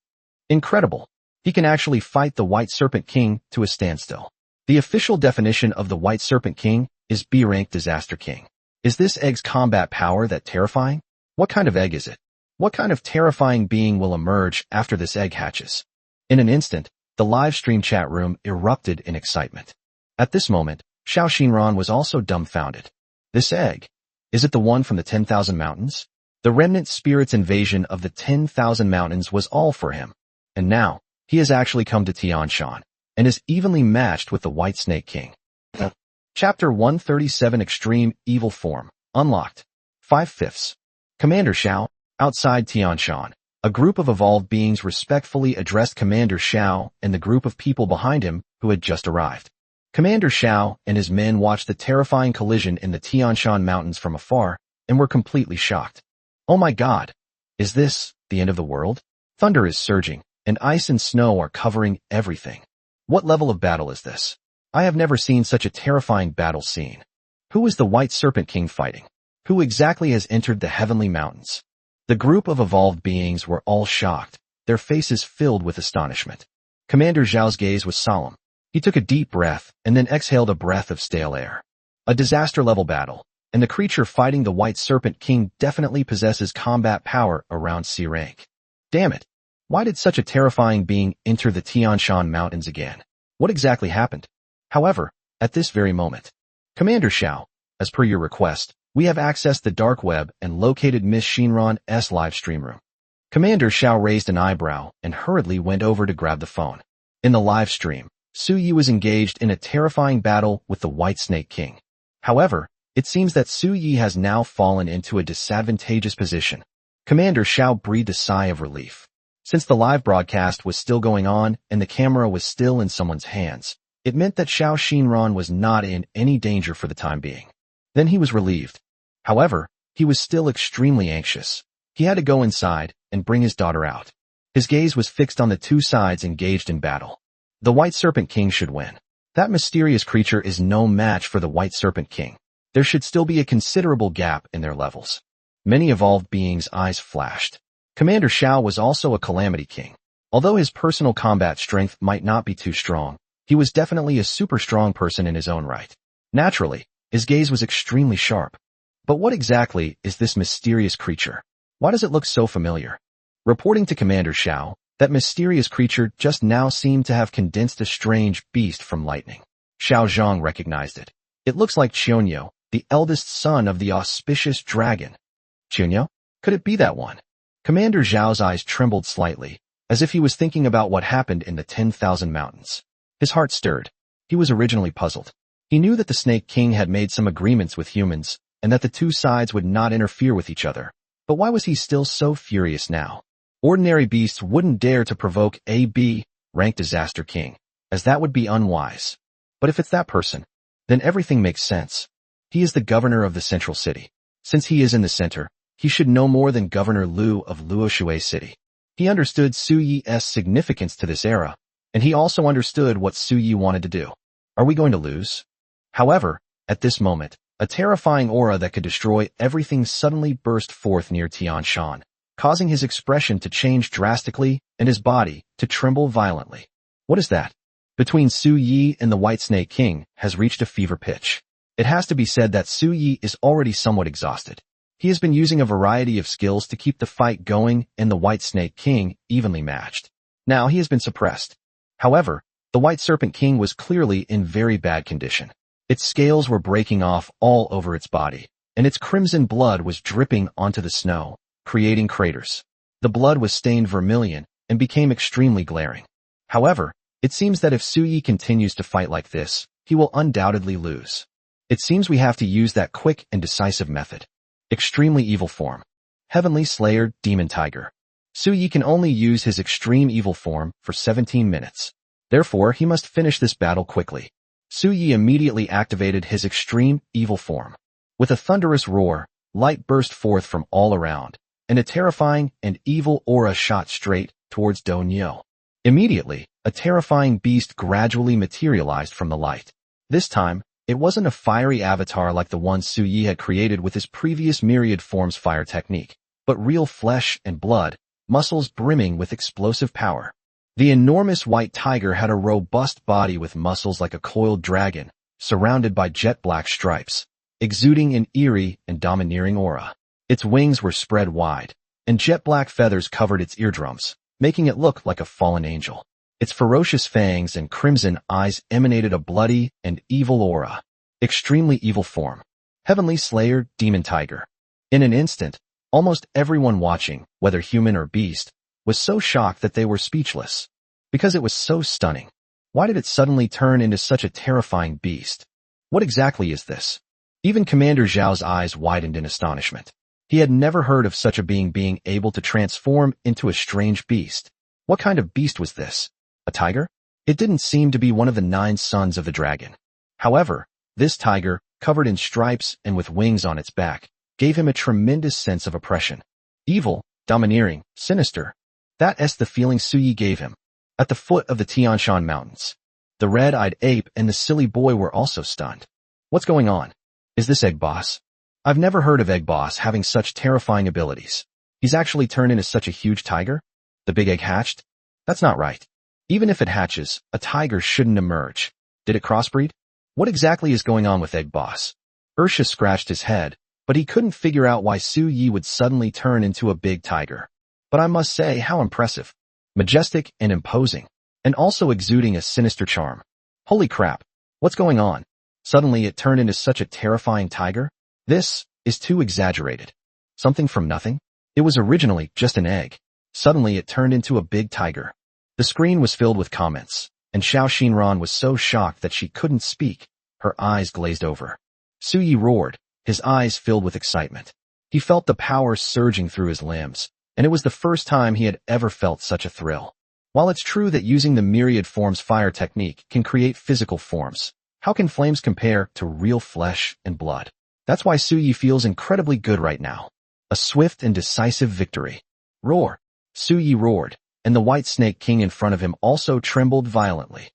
Incredible. He can actually fight the White Serpent King to a standstill. The official definition of the White Serpent King is B-rank Disaster King. Is this egg's combat power that terrifying? What kind of egg is it? What kind of terrifying being will emerge after this egg hatches? In an instant, the live stream chat room erupted in excitement. At this moment, Xiao Xinran was also dumbfounded. This egg? Is it the one from the 10,000 mountains? The remnant spirit's invasion of the 10,000 mountains was all for him. And now, he has actually come to Tianshan, and is evenly matched with the White Snake King. Chapter 137 Extreme Evil Form, Unlocked. 5/5. Commander Xiao, outside Tianshan, a group of evolved beings respectfully addressed Commander Xiao and the group of people behind him who had just arrived. Commander Xiao and his men watched the terrifying collision in the Tianshan mountains from afar and were completely shocked. Oh my God! Is this the end of the world? Thunder is surging, and ice and snow are covering everything. What level of battle is this? I have never seen such a terrifying battle scene. Who is the White Serpent King fighting? Who exactly has entered the heavenly mountains? The group of evolved beings were all shocked, their faces filled with astonishment. Commander Zhao's gaze was solemn. He took a deep breath and then exhaled a breath of stale air. A disaster-level battle, and the creature fighting the White Serpent King definitely possesses combat power around C rank. Damn it! Why did such a terrifying being enter the Tian Shan Mountains again? What exactly happened? However, at this very moment, Commander Xiao, as per your request, we have accessed the dark web and located Miss Shinran's live stream room. Commander Xiao raised an eyebrow and hurriedly went over to grab the phone. In the live stream, Su Yi was engaged in a terrifying battle with the White Snake King. However, it seems that Su Yi has now fallen into a disadvantageous position. Commander Xiao breathed a sigh of relief. Since the live broadcast was still going on and the camera was still in someone's hands, it meant that Xiao Xinran was not in any danger for the time being. Then he was relieved. However, he was still extremely anxious. He had to go inside and bring his daughter out. His gaze was fixed on the two sides engaged in battle. The White Serpent King should win. That mysterious creature is no match for the White Serpent King. There should still be a considerable gap in their levels. Many evolved beings' eyes flashed. Commander Xiao was also a Calamity King. Although his personal combat strength might not be too strong, he was definitely a super strong person in his own right. Naturally, his gaze was extremely sharp. But what exactly is this mysterious creature? Why does it look so familiar? Reporting to Commander Xiao, that mysterious creature just now seemed to have condensed a strange beast from lightning. Xiao Zhang recognized it. It looks like Qianyo, the eldest son of the auspicious dragon. Qianyo? Could it be that one? Commander Zhao's eyes trembled slightly, as if he was thinking about what happened in the 10,000 mountains. His heart stirred. He was originally puzzled. He knew that the Snake King had made some agreements with humans, and that the two sides would not interfere with each other. But why was he still so furious now? Ordinary beasts wouldn't dare to provoke a B-rank Disaster King, as that would be unwise. But if it's that person, then everything makes sense. He is the governor of the central city. Since he is in the center, he should know more than Governor Liu of Luoshui City. He understood Su Yi's significance to this era, and he also understood what Su Yi wanted to do. Are we going to lose? However, at this moment, a terrifying aura that could destroy everything suddenly burst forth near Tian Shan, causing his expression to change drastically and his body to tremble violently. What is that? Between Su Yi and the White Snake King has reached a fever pitch. It has to be said that Su Yi is already somewhat exhausted. He has been using a variety of skills to keep the fight going and the White Snake King evenly matched. Now he has been suppressed. However, the White Serpent King was clearly in very bad condition. Its scales were breaking off all over its body, and its crimson blood was dripping onto the snow, creating craters. The blood was stained vermilion and became extremely glaring. However, it seems that if Su Yi continues to fight like this, he will undoubtedly lose. It seems we have to use that quick and decisive method. Extremely evil form. Heavenly Slayer Demon Tiger. Su Yi can only use his extreme evil form for 17 minutes. Therefore, he must finish this battle quickly. Su Yi immediately activated his extreme evil form. With a thunderous roar, light burst forth from all around, and a terrifying and evil aura shot straight towards Do Nyo. Immediately, a terrifying beast gradually materialized from the light. This time, it wasn't a fiery avatar like the one Su Yi had created with his previous myriad forms fire technique, but real flesh and blood, muscles brimming with explosive power. The enormous white tiger had a robust body with muscles like a coiled dragon, surrounded by jet black stripes, exuding an eerie and domineering aura. Its wings were spread wide, and jet black feathers covered its eardrums, making it look like a fallen angel. Its ferocious fangs and crimson eyes emanated a bloody and evil aura. Extremely evil form. Heavenly Slayer Demon Tiger. In an instant, almost everyone watching, whether human or beast, was so shocked that they were speechless. Because it was so stunning. Why did it suddenly turn into such a terrifying beast? What exactly is this? Even Commander Zhao's eyes widened in astonishment. He had never heard of such a being able to transform into a strange beast. What kind of beast was this? A tiger? It didn't seem to be one of the 9 sons of the dragon. However, this tiger, covered in stripes and with wings on its back, gave him a tremendous sense of oppression. Evil, domineering, sinister. That's the feeling Su Yi gave him. At the foot of the Tian Shan Mountains, the red-eyed ape and the silly boy were also stunned. What's going on? Is this Egg Boss? I've never heard of Egg Boss having such terrifying abilities. He's actually turned into such a huge tiger? The big egg hatched? That's not right. Even if it hatches, a tiger shouldn't emerge. Did it crossbreed? What exactly is going on with Egg Boss? Ursha scratched his head, but he couldn't figure out why Su Yi would suddenly turn into a big tiger. But I must say, how impressive. Majestic and imposing, and also exuding a sinister charm. Holy crap, what's going on? Suddenly it turned into such a terrifying tiger? This is too exaggerated. Something from nothing? It was originally just an egg. Suddenly it turned into a big tiger. The screen was filled with comments, and Xiao Xinran was so shocked that she couldn't speak. Her eyes glazed over. Su Yi roared, his eyes filled with excitement. He felt the power surging through his limbs, and it was the first time he had ever felt such a thrill. While it's true that using the myriad forms fire technique can create physical forms, how can flames compare to real flesh and blood? That's why Su Yi feels incredibly good right now. A swift and decisive victory. Roar! Su Yi roared, and the White Snake King in front of him also trembled violently.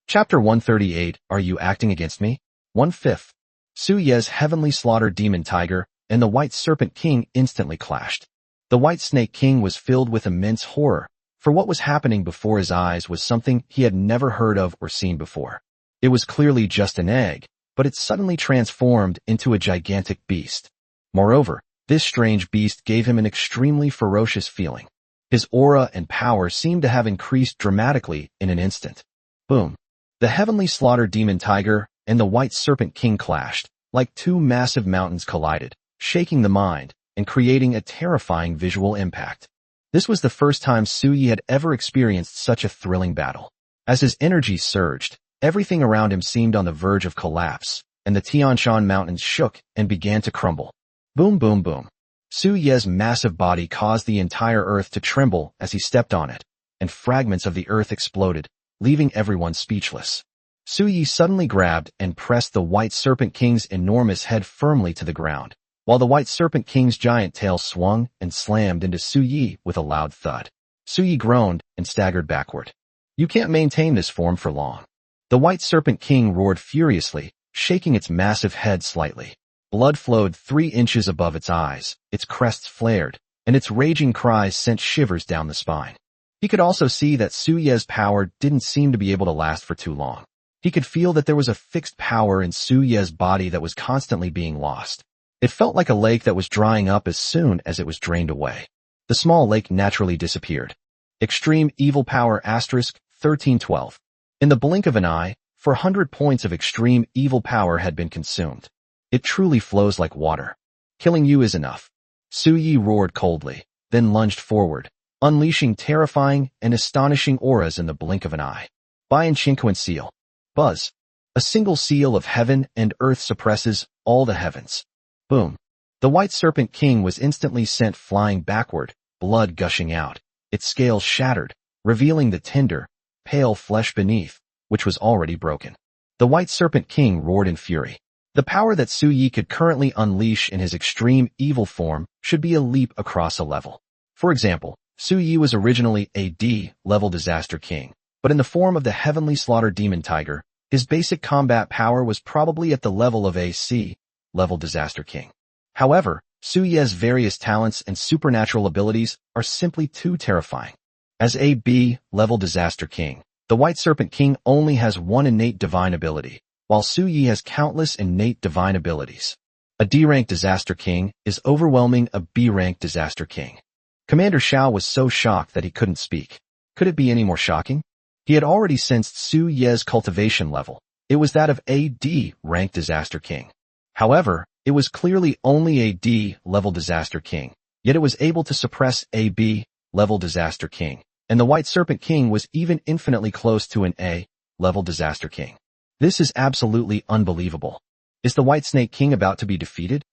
Chapter 138, Are You Acting Against Me? 1/5. Su Ye's heavenly slaughter demon tiger and the White Serpent King instantly clashed. The White Snake King was filled with immense horror, for what was happening before his eyes was something he had never heard of or seen before. It was clearly just an egg, but it suddenly transformed into a gigantic beast. Moreover, this strange beast gave him an extremely ferocious feeling. His aura and power seemed to have increased dramatically in an instant. Boom! The heavenly slaughter demon tiger and the White Serpent King clashed, like two massive mountains collided, shaking the mind and creating a terrifying visual impact. This was the first time Su Yi had ever experienced such a thrilling battle. As his energy surged, everything around him seemed on the verge of collapse, and the Tianshan Mountains shook and began to crumble. Boom, boom, boom. Su Ye's massive body caused the entire earth to tremble as he stepped on it, and fragments of the earth exploded, leaving everyone speechless. Su Yi suddenly grabbed and pressed the White Serpent King's enormous head firmly to the ground, while the White Serpent King's giant tail swung and slammed into Su Yi with a loud thud. Su Yi groaned and staggered backward. You can't maintain this form for long. The White Serpent King roared furiously, shaking its massive head slightly. Blood flowed 3 inches above its eyes, its crests flared, and its raging cries sent shivers down the spine. He could also see that Su Ye's power didn't seem to be able to last for too long. He could feel that there was a fixed power in Su Ye's body that was constantly being lost. It felt like a lake that was drying up as soon as it was drained away. The small lake naturally disappeared. Extreme Evil Power * 1312. In the blink of an eye, 400 points of extreme evil power had been consumed. It truly flows like water. Killing you is enough. Su Yi roared coldly, then lunged forward, unleashing terrifying and astonishing auras in the blink of an eye. Bian Chinquan Seal. Buzz. A single seal of heaven and earth suppresses all the heavens. Boom. The White Serpent King was instantly sent flying backward, blood gushing out, its scales shattered, revealing the tender, pale flesh beneath, which was already broken. The White Serpent King roared in fury. The power that Su Yi could currently unleash in his extreme evil form should be a leap across a level. For example, Su Yi was originally a D-level Disaster King, but in the form of the Heavenly Slaughter Demon Tiger, his basic combat power was probably at the level of a C-level Disaster King. However, Su Yi's various talents and supernatural abilities are simply too terrifying. As a B-level Disaster King, the White Serpent King only has one innate divine ability, while Su Yi has countless innate divine abilities. A D-rank Disaster King is overwhelming a B-rank Disaster King. Commander Xiao was so shocked that he couldn't speak. Could it be any more shocking? He had already sensed Su Yi's cultivation level. It was that of a D-rank Disaster King. However, it was clearly only a D-level Disaster King, yet it was able to suppress a B-level Disaster King, and the White Serpent King was even infinitely close to an A-level Disaster King. This is absolutely unbelievable. Is the White Snake King about to be defeated?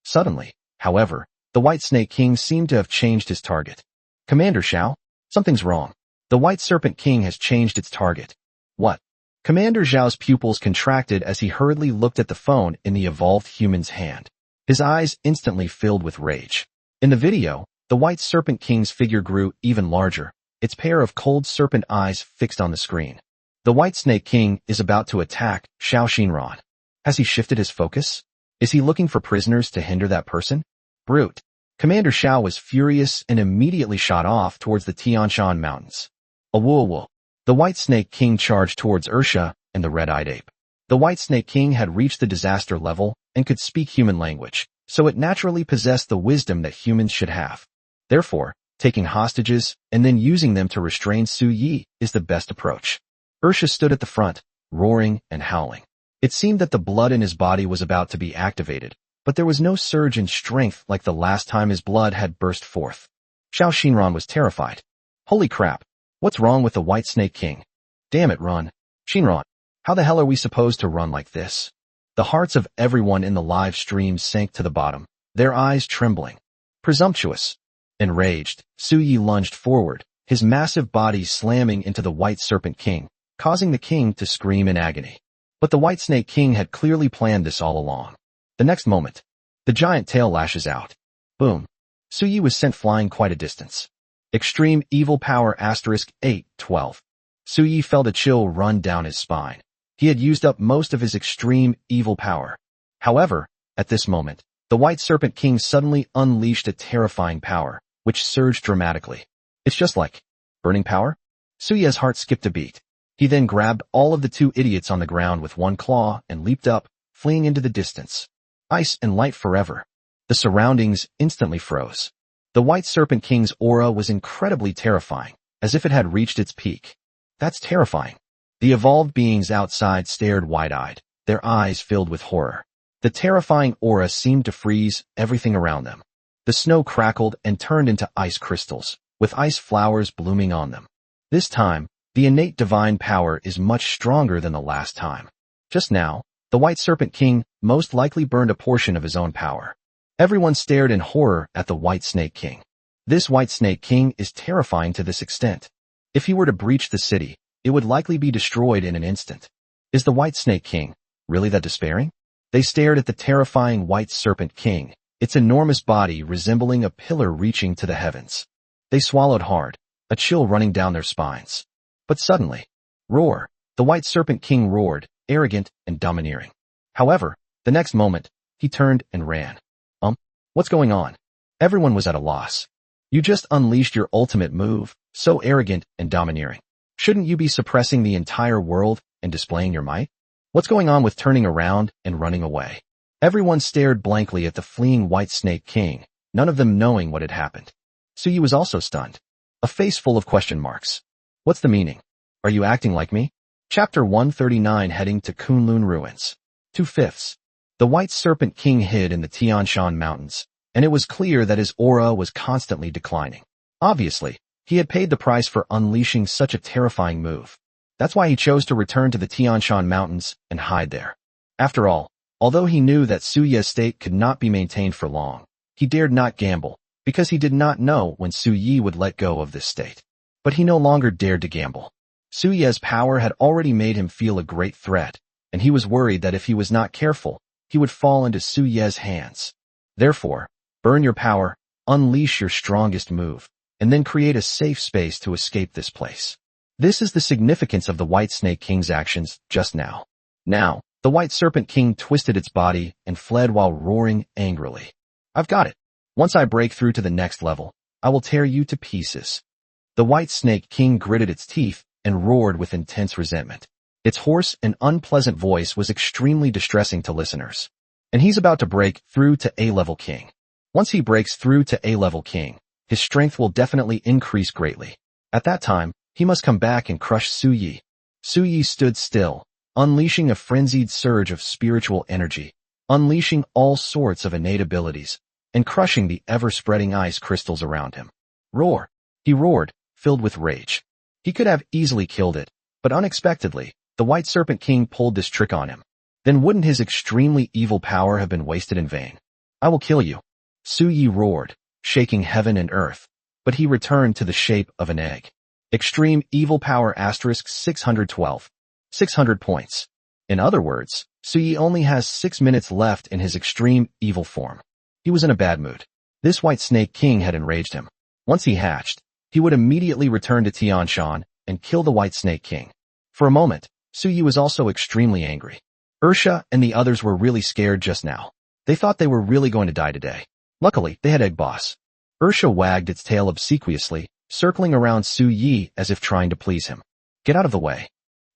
Suddenly, however, the White Snake King seemed to have changed his target. Commander Xiao, something's wrong. The White Serpent King has changed its target. What? Commander Xiao's pupils contracted as he hurriedly looked at the phone in the evolved human's hand. His eyes instantly filled with rage. In the video, the White Serpent King's figure grew even larger, its pair of cold serpent eyes fixed on the screen. The White Snake King is about to attack Xiao Xinran. Has he shifted his focus? Is he looking for prisoners to hinder that person? Brute. Commander Xiao was furious and immediately shot off towards the Tianshan Mountains. Awoo. The White Snake King charged towards Ursha and the red-eyed ape. The White Snake King had reached the disaster level and could speak human language, so it naturally possessed the wisdom that humans should have. Therefore, taking hostages and then using them to restrain Su Yi is the best approach. Ursha stood at the front, roaring and howling. It seemed that the blood in his body was about to be activated, but there was no surge in strength like the last time his blood had burst forth. Xiao Xinran was terrified. Holy crap! What's wrong with the White Snake King? Damn it, run. Xinran, how the hell are we supposed to run like this? The hearts of everyone in the live stream sank to the bottom, their eyes trembling. Presumptuous. Enraged, Su Yi lunged forward, his massive body slamming into the White Serpent King, causing the king to scream in agony. But the White Snake King had clearly planned this all along. The next moment, the giant tail lashes out. Boom. Su Yi was sent flying quite a distance. Extreme Evil Power *812. Su Yi felt a chill run down his spine. He had used up most of his extreme evil power. However, at this moment, the White Serpent King suddenly unleashed a terrifying power, which surged dramatically. It's just like burning power? Su Yi's heart skipped a beat. He then grabbed all of the two idiots on the ground with one claw and leaped up, fleeing into the distance. Ice and light forever. The surroundings instantly froze. The White Serpent King's aura was incredibly terrifying, as if it had reached its peak. That's terrifying. The evolved beings outside stared wide-eyed, their eyes filled with horror. The terrifying aura seemed to freeze everything around them. The snow crackled and turned into ice crystals, with ice flowers blooming on them. This time, the innate divine power is much stronger than the last time. Just now, the White Serpent King most likely burned a portion of his own power. Everyone stared in horror at the White Snake King. This White Snake King is terrifying to this extent. If he were to breach the city, it would likely be destroyed in an instant. Is the White Snake King really that despairing? They stared at the terrifying White Serpent King, its enormous body resembling a pillar reaching to the heavens. They swallowed hard, a chill running down their spines. But suddenly, roar, the White Serpent King roared, arrogant and domineering. However, the next moment, he turned and ran. What's going on? Everyone was at a loss. You just unleashed your ultimate move, so arrogant and domineering. Shouldn't you be suppressing the entire world and displaying your might? What's going on with turning around and running away? Everyone stared blankly at the fleeing White Snake King, none of them knowing what had happened. Su Yi was also stunned. A face full of question marks. What's the meaning? Are you acting like me? Chapter 139 Heading to Kunlun Ruins. 2/5. The White Serpent King hid in the Tian Shan Mountains, and it was clear that his aura was constantly declining. Obviously, he had paid the price for unleashing such a terrifying move. That's why he chose to return to the Tian Shan Mountains and hide there. After all, although he knew that Su Yi's state could not be maintained for long, he dared not gamble, because he did not know when Su Yi would let go of this state. But he no longer dared to gamble. Su Yi's power had already made him feel a great threat, and he was worried that if he was not careful, he would fall into Su Yi's hands. Therefore, burn your power, unleash your strongest move, and then create a safe space to escape this place. This is the significance of the White Snake King's actions just now. Now, the White Serpent King twisted its body and fled while roaring angrily. I've got it. Once I break through to the next level, I will tear you to pieces. The White Snake King gritted its teeth and roared with intense resentment. Its hoarse and unpleasant voice was extremely distressing to listeners. And he's about to break through to A-Level King. Once he breaks through to A-Level King, his strength will definitely increase greatly. At that time, he must come back and crush Su Yi. Su Yi stood still, unleashing a frenzied surge of spiritual energy, unleashing all sorts of innate abilities, and crushing the ever-spreading ice crystals around him. Roar! He roared, filled with rage. He could have easily killed it, but unexpectedly, the White Serpent King pulled this trick on him. Then wouldn't his extremely evil power have been wasted in vain? I will kill you. Su Yi roared, shaking heaven and earth, but he returned to the shape of an egg. Extreme Evil Power *612. 600 points. In other words, Su Yi only has 6 minutes left in his extreme evil form. He was in a bad mood. This White Snake King had enraged him. Once he hatched, he would immediately return to Tian Shan and kill the White Snake King. For a moment, Su Yi was also extremely angry. Ursha and the others were really scared just now. They thought they were really going to die today. Luckily, they had Egg Boss. Ursha wagged its tail obsequiously, circling around Su Yi as if trying to please him. Get out of the way.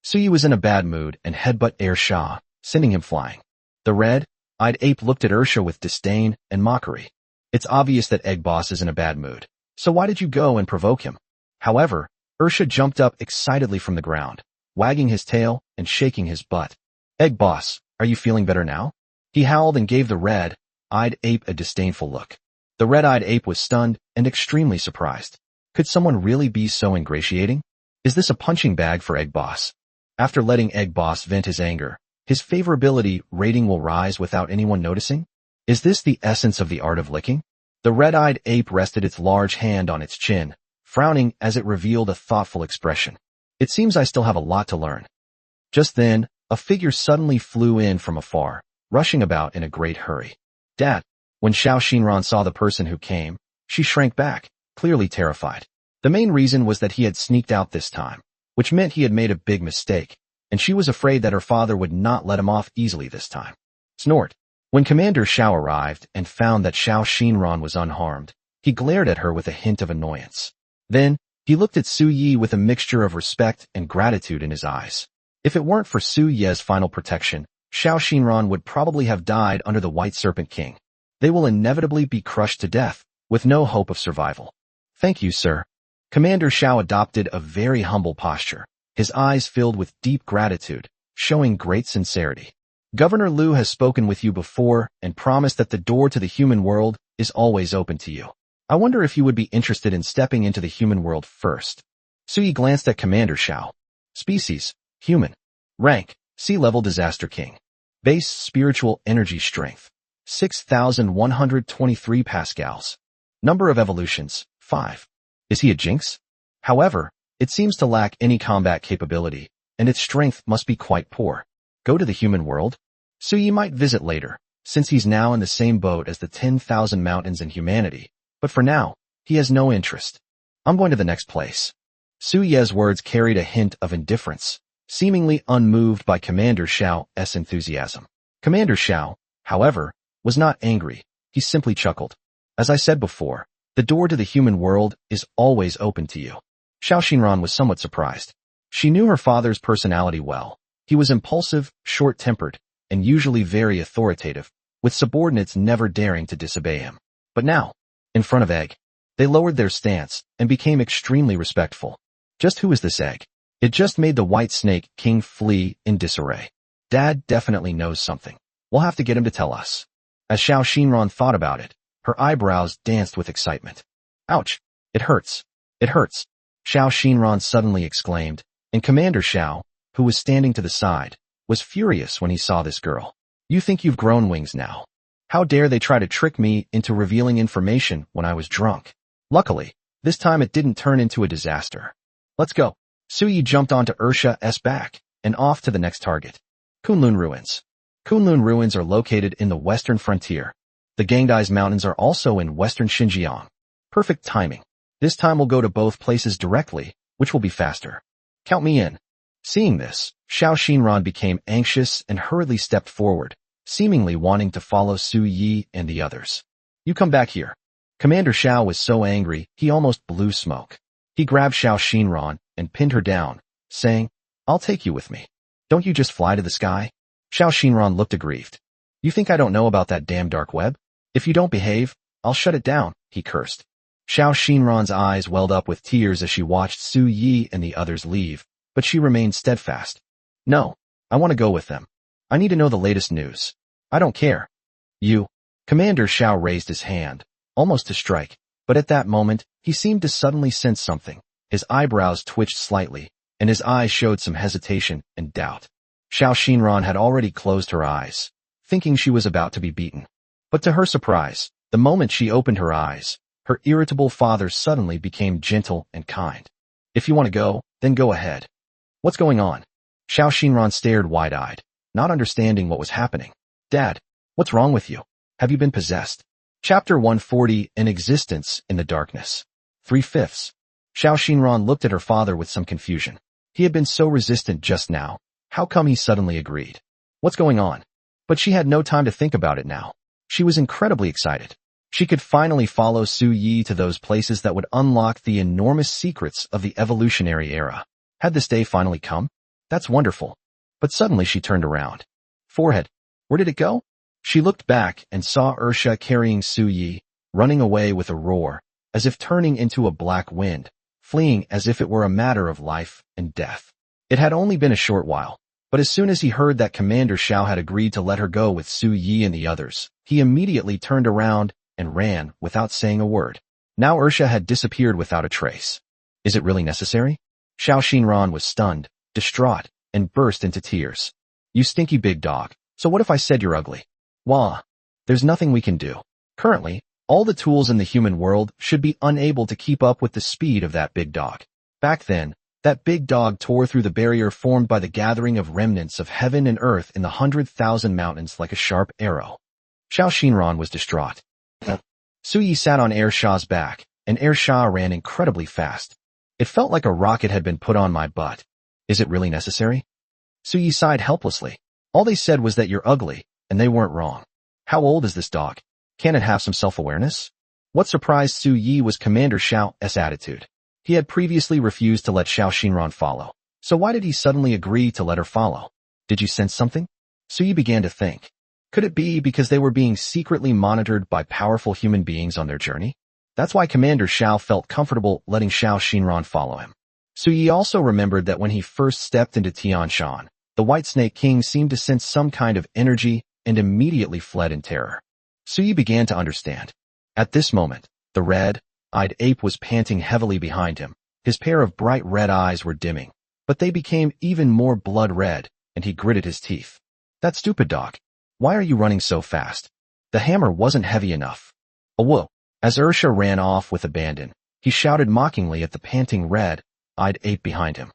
Suyi was in a bad mood and headbutt Shah, sending him flying. The red-eyed ape looked at Ursha with disdain and mockery. It's obvious that Egg Boss is in a bad mood, so why did you go and provoke him? However, Ursha jumped up excitedly from the ground, wagging his tail and shaking his butt. Egg Boss, are you feeling better now? He howled and gave the red-eyed ape a disdainful look. The red-eyed ape was stunned and extremely surprised. Could someone really be so ingratiating? Is this a punching bag for Egg Boss? After letting Egg Boss vent his anger, his favorability rating will rise without anyone noticing? Is this the essence of the art of licking? The red-eyed ape rested its large hand on its chin, frowning as it revealed a thoughtful expression. It seems I still have a lot to learn. Just then, a figure suddenly flew in from afar, rushing about in a great hurry. Dad! When Xiao Xinran saw the person who came, she shrank back, clearly terrified. The main reason was that he had sneaked out this time, which meant he had made a big mistake, and she was afraid that her father would not let him off easily this time. Snort. When Commander Xiao arrived and found that Xiao Xinran was unharmed, he glared at her with a hint of annoyance. Then, he looked at Su Yi with a mixture of respect and gratitude in his eyes. If it weren't for Su Ye's final protection, Xiao Xinran would probably have died under the White Serpent King. They will inevitably be crushed to death, with no hope of survival. Thank you, sir. Commander Xiao adopted a very humble posture, his eyes filled with deep gratitude, showing great sincerity. Governor Liu has spoken with you before and promised that the door to the human world is always open to you. I wonder if you would be interested in stepping into the human world first. Suyi glanced at Commander Xiao. Species, human. Rank, sea-level disaster king. Base spiritual energy strength, 6,123 pascals. Number of evolutions, 5. Is he a jinx? However, it seems to lack any combat capability, and its strength must be quite poor. Go to the human world? Suyi might visit later, since he's now in the same boat as the 10,000 mountains and humanity, but for now, he has no interest. I'm going to the next place. Su Ye's words carried a hint of indifference, seemingly unmoved by Commander Xiao's enthusiasm. Commander Xiao, however, was not angry, he simply chuckled. As I said before, the door to the human world is always open to you. Xiao Xinran was somewhat surprised. She knew her father's personality well. He was impulsive, short-tempered, and usually very authoritative, with subordinates never daring to disobey him. But now, in front of Egg, they lowered their stance and became extremely respectful. Just who is this Egg? It just made the White Snake King flee in disarray. Dad definitely knows something. We'll have to get him to tell us. As Xiao Xinran thought about it, her eyebrows danced with excitement. Ouch! It hurts. It hurts! Xiao Xinran suddenly exclaimed, and Commander Xiao, who was standing to the side, was furious when he saw this girl. You think you've grown wings now? How dare they try to trick me into revealing information when I was drunk? Luckily, this time it didn't turn into a disaster. Let's go. Suyi jumped onto Ursha's back and off to the next target. Kunlun Ruins. Kunlun Ruins are located in the western frontier. The Gangdais Mountains are also in western Xinjiang. Perfect timing. This time we'll go to both places directly, which will be faster. Count me in. Seeing this, Xiao Xinran became anxious and hurriedly stepped forward, seemingly wanting to follow Su Yi and the others. You come back here. Commander Xiao was so angry, he almost blew smoke. He grabbed Xiao Xinran and pinned her down, saying, I'll take you with me. Don't you just fly to the sky? Xiao Xinran looked aggrieved. You think I don't know about that damn dark web? If you don't behave, I'll shut it down, he cursed. Xiao Xinran's eyes welled up with tears as she watched Su Yi and the others leave, but she remained steadfast. No, I want to go with them. I need to know the latest news. I don't care. You. Commander Xiao raised his hand, almost to strike, but at that moment, he seemed to suddenly sense something. His eyebrows twitched slightly, and his eyes showed some hesitation and doubt. Xiao Xinran had already closed her eyes, thinking she was about to be beaten. But to her surprise, the moment she opened her eyes, her irritable father suddenly became gentle and kind. If you want to go, then go ahead. What's going on? Xiao Xinran stared wide-eyed, not understanding what was happening. Dad, what's wrong with you? Have you been possessed? Chapter 140, An Existence in the Darkness. 3/5. Xiao Xinran looked at her father with some confusion. He had been so resistant just now. How come he suddenly agreed? What's going on? But she had no time to think about it now. She was incredibly excited. She could finally follow Su Yi to those places that would unlock the enormous secrets of the evolutionary era. Had this day finally come? That's wonderful. But suddenly she turned around. Forehead. Where did it go? She looked back and saw Ursha carrying Su Yi, running away with a roar, as if turning into a black wind, fleeing as if it were a matter of life and death. It had only been a short while, but as soon as he heard that Commander Xiao had agreed to let her go with Su Yi and the others, he immediately turned around and ran without saying a word. Now Ursha had disappeared without a trace. Is it really necessary? Xiao Xinran was stunned, distraught, and burst into tears. You stinky big dog. So what if I said you're ugly? Wah. There's nothing we can do. Currently, all the tools in the human world should be unable to keep up with the speed of that big dog. Back then, that big dog tore through the barrier formed by the gathering of remnants of heaven and earth in the 100,000 mountains like a sharp arrow. Xiao Xinran was distraught. Su Yi sat on Air Shah's back, and Air Shah ran incredibly fast. It felt like a rocket had been put on my butt. Is it really necessary? Su Yi sighed helplessly. All they said was that you're ugly, and they weren't wrong. How old is this dog? Can it have some self-awareness? What surprised Su Yi was Commander Xiao's attitude. He had previously refused to let Xiao Xinran follow, so why did he suddenly agree to let her follow? Did you sense something? Su Yi began to think. Could it be because they were being secretly monitored by powerful human beings on their journey? That's why Commander Xiao felt comfortable letting Xiao Xinran follow him. Su Yi also remembered that when he first stepped into Tianshan, the White Snake King seemed to sense some kind of energy and immediately fled in terror. Su Yi began to understand. At this moment, the red-eyed ape was panting heavily behind him. His pair of bright red eyes were dimming, but they became even more blood red, and he gritted his teeth. That stupid dog. Why are you running so fast? The hammer wasn't heavy enough. Whoa. As Ursha ran off with abandon, he shouted mockingly at the panting red-eyed ape behind him.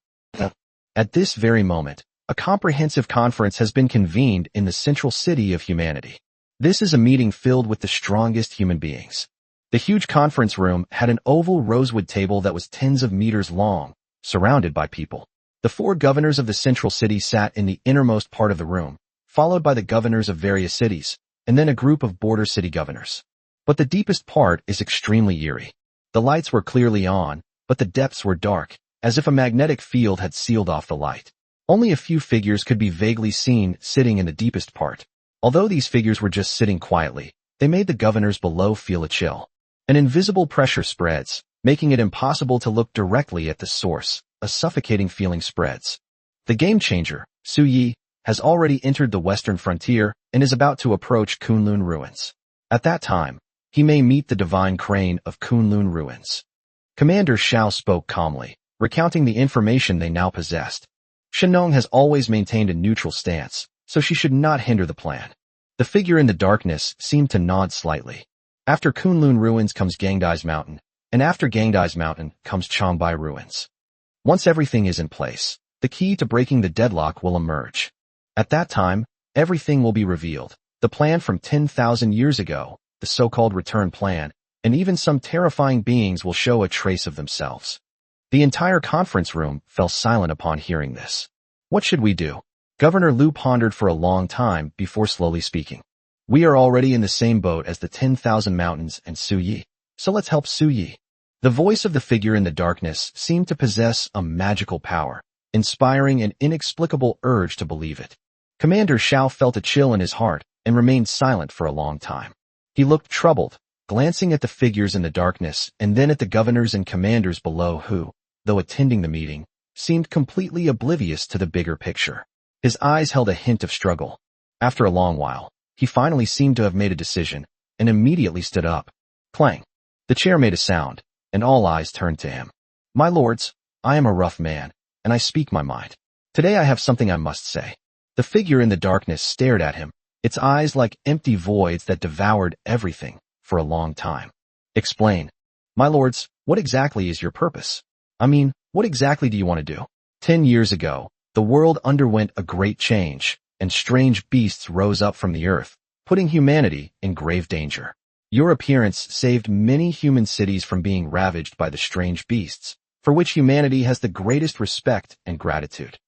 At this very moment, a comprehensive conference has been convened in the central city of humanity. This is a meeting filled with the strongest human beings. The huge conference room had an oval rosewood table that was tens of meters long, surrounded by people. The 4 governors of the central city sat in the innermost part of the room, followed by the governors of various cities, and then a group of border city governors. But the deepest part is extremely eerie. The lights were clearly on, but the depths were dark, as if a magnetic field had sealed off the light. Only a few figures could be vaguely seen sitting in the deepest part. Although these figures were just sitting quietly, they made the governors below feel a chill. An invisible pressure spreads, making it impossible to look directly at the source. A suffocating feeling spreads. The game changer, Su Yi, has already entered the western frontier and is about to approach Kunlun ruins. At that time, he may meet the divine crane of Kunlun ruins. Commander Xiao spoke calmly, recounting the information they now possessed. Shenong has always maintained a neutral stance, so she should not hinder the plan. The figure in the darkness seemed to nod slightly. After Kunlun ruins comes Gangdai's mountain, and after Gangdai's mountain comes Changbai ruins. Once everything is in place, the key to breaking the deadlock will emerge. At that time, everything will be revealed. The plan from 10,000 years ago, the so-called return plan, and even some terrifying beings will show a trace of themselves. The entire conference room fell silent upon hearing this. What should we do? Governor Liu pondered for a long time before slowly speaking. We are already in the same boat as the 10,000 mountains and Su Yi, so let's help Su Yi. The voice of the figure in the darkness seemed to possess a magical power, inspiring an inexplicable urge to believe it. Commander Xiao felt a chill in his heart and remained silent for a long time. He looked troubled, glancing at the figures in the darkness and then at the governors and commanders below who, though attending the meeting, seemed completely oblivious to the bigger picture. His eyes held a hint of struggle. After a long while, he finally seemed to have made a decision and immediately stood up. Clang. The chair made a sound, and all eyes turned to him. My lords, I am a rough man, and I speak my mind. Today I have something I must say. The figure in the darkness stared at him, its eyes like empty voids that devoured everything, for a long time. Explain. My lords, what exactly is your purpose? I mean, what exactly do you want to do? 10 years ago, the world underwent a great change, and strange beasts rose up from the earth, putting humanity in grave danger. Your appearance saved many human cities from being ravaged by the strange beasts, for which humanity has the greatest respect and gratitude.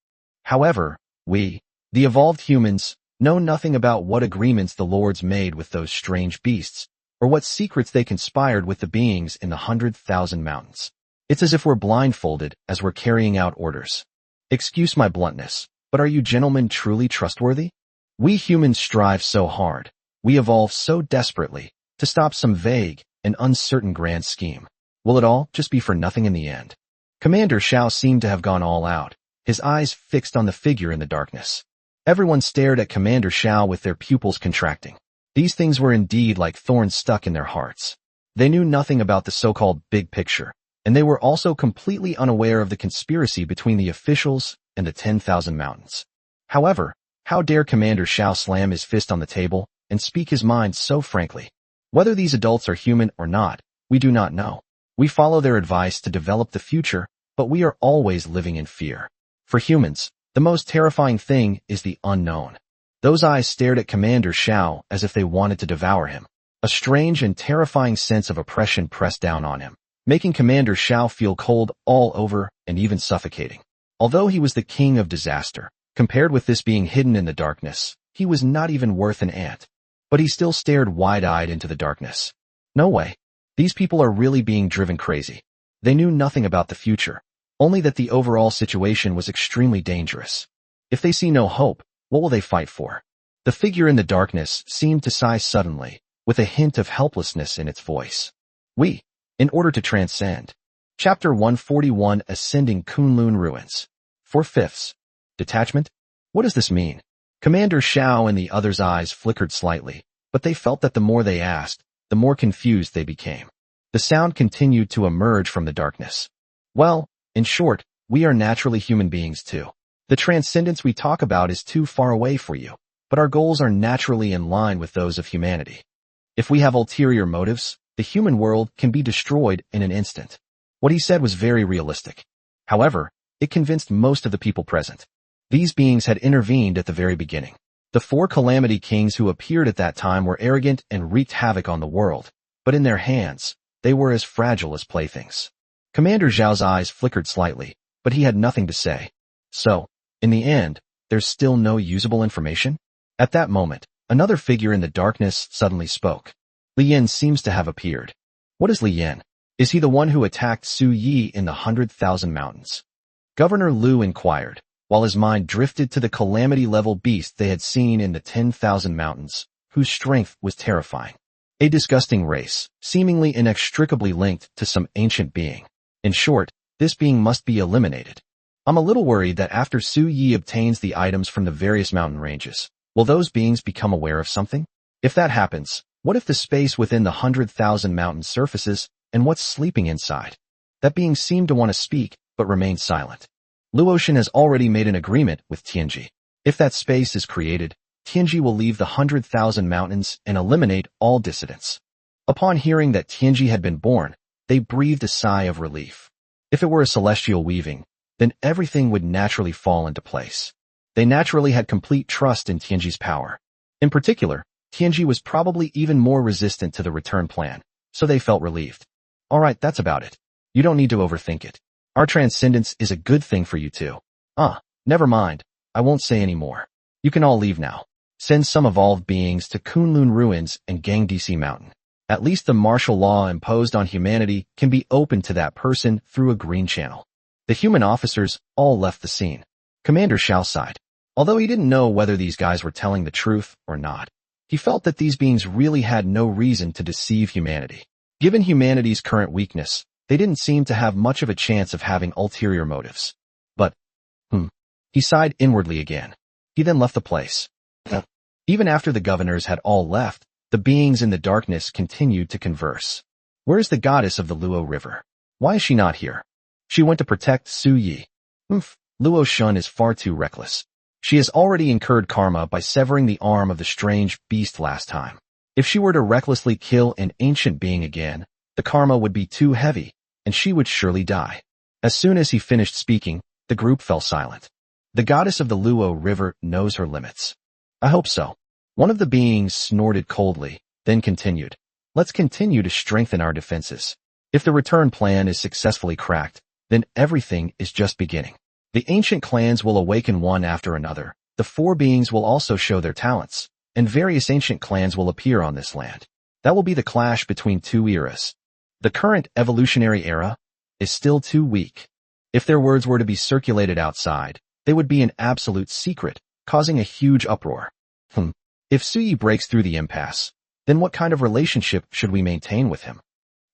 However, we, the evolved humans, know nothing about what agreements the lords made with those strange beasts, or what secrets they conspired with the beings in the 100,000 mountains. It's as if we're blindfolded as we're carrying out orders. Excuse my bluntness, but are you gentlemen truly trustworthy? We humans strive so hard, we evolve so desperately, to stop some vague and uncertain grand scheme. Will it all just be for nothing in the end? Commander Shao seemed to have gone all out, his eyes fixed on the figure in the darkness. Everyone stared at Commander Shao with their pupils contracting. These things were indeed like thorns stuck in their hearts. They knew nothing about the so-called big picture, and they were also completely unaware of the conspiracy between the officials and the 10,000 mountains. However, how dare Commander Shao slam his fist on the table and speak his mind so frankly? Whether these adults are human or not, we do not know. We follow their advice to develop the future, but we are always living in fear. For humans, the most terrifying thing is the unknown. Those eyes stared at Commander Shao as if they wanted to devour him. A strange and terrifying sense of oppression pressed down on him, making Commander Shao feel cold all over and even suffocating. Although he was the king of disaster, compared with this being hidden in the darkness, he was not even worth an ant. But he still stared wide-eyed into the darkness. No way. These people are really being driven crazy. They knew nothing about the future, only that the overall situation was extremely dangerous. If they see no hope, what will they fight for? The figure in the darkness seemed to sigh suddenly, with a hint of helplessness in its voice. We, in order to transcend. Chapter 141, Ascending Kunlun Ruins. 4/5. Detachment? What does this mean? Commander Shao and the others' eyes flickered slightly, but they felt that the more they asked, the more confused they became. The sound continued to emerge from the darkness. Well, in short, we are naturally human beings too. The transcendence we talk about is too far away for you, but our goals are naturally in line with those of humanity. If we have ulterior motives, the human world can be destroyed in an instant. What he said was very realistic. However, it convinced most of the people present. These beings had intervened at the very beginning. The 4 calamity kings who appeared at that time were arrogant and wreaked havoc on the world, but in their hands, they were as fragile as playthings. Commander Zhao's eyes flickered slightly, but he had nothing to say. So, in the end, there's still no usable information? At that moment, another figure in the darkness suddenly spoke. Li Yin seems to have appeared. What is Li Yin? Is he the one who attacked Su Yi in the 100,000 mountains? Governor Liu inquired, while his mind drifted to the calamity-level beast they had seen in the 10,000 mountains, whose strength was terrifying. A disgusting race, seemingly inextricably linked to some ancient being. In short, this being must be eliminated. I'm a little worried that after Su Yi obtains the items from the various mountain ranges, will those beings become aware of something? If that happens, what if the space within the 100,000 mountains surfaces, and what's sleeping inside? That being seemed to want to speak, but remained silent. Luotian has already made an agreement with Tianji. If that space is created, Tianji will leave the 100,000 mountains and eliminate all dissidents. Upon hearing that Tianji had been born, they breathed a sigh of relief. If it were a celestial weaving, then everything would naturally fall into place. They naturally had complete trust in Tianji's power. In particular, Tianji was probably even more resistant to the return plan, so they felt relieved. Alright, that's about it. You don't need to overthink it. Our transcendence is a good thing for you too. Never mind. I won't say any more. You can all leave now. Send some evolved beings to Kunlun Ruins and Gangdisi Mountain. At least the martial law imposed on humanity can be opened to that person through a green channel. The human officers all left the scene. Commander Shao sighed. Although he didn't know whether these guys were telling the truth or not, he felt that these beings really had no reason to deceive humanity. Given humanity's current weakness, they didn't seem to have much of a chance of having ulterior motives. But, he sighed inwardly again. He then left the place. Even after the governors had all left, the beings in the darkness continued to converse. Where is the goddess of the Luo River? Why is she not here? She went to protect Su Yi. Luo Shun is far too reckless. She has already incurred karma by severing the arm of the strange beast last time. If she were to recklessly kill an ancient being again, the karma would be too heavy, and she would surely die. As soon as he finished speaking, the group fell silent. The goddess of the Luo River knows her limits. I hope so. One of the beings snorted coldly, then continued. Let's continue to strengthen our defenses. If the return plan is successfully cracked, then everything is just beginning. The ancient clans will awaken one after another. The 4 beings will also show their talents, and various ancient clans will appear on this land. That will be the clash between 2 eras. The current evolutionary era is still too weak. If their words were to be circulated outside, they would be an absolute secret, causing a huge uproar. If Suyi breaks through the impasse, then what kind of relationship should we maintain with him?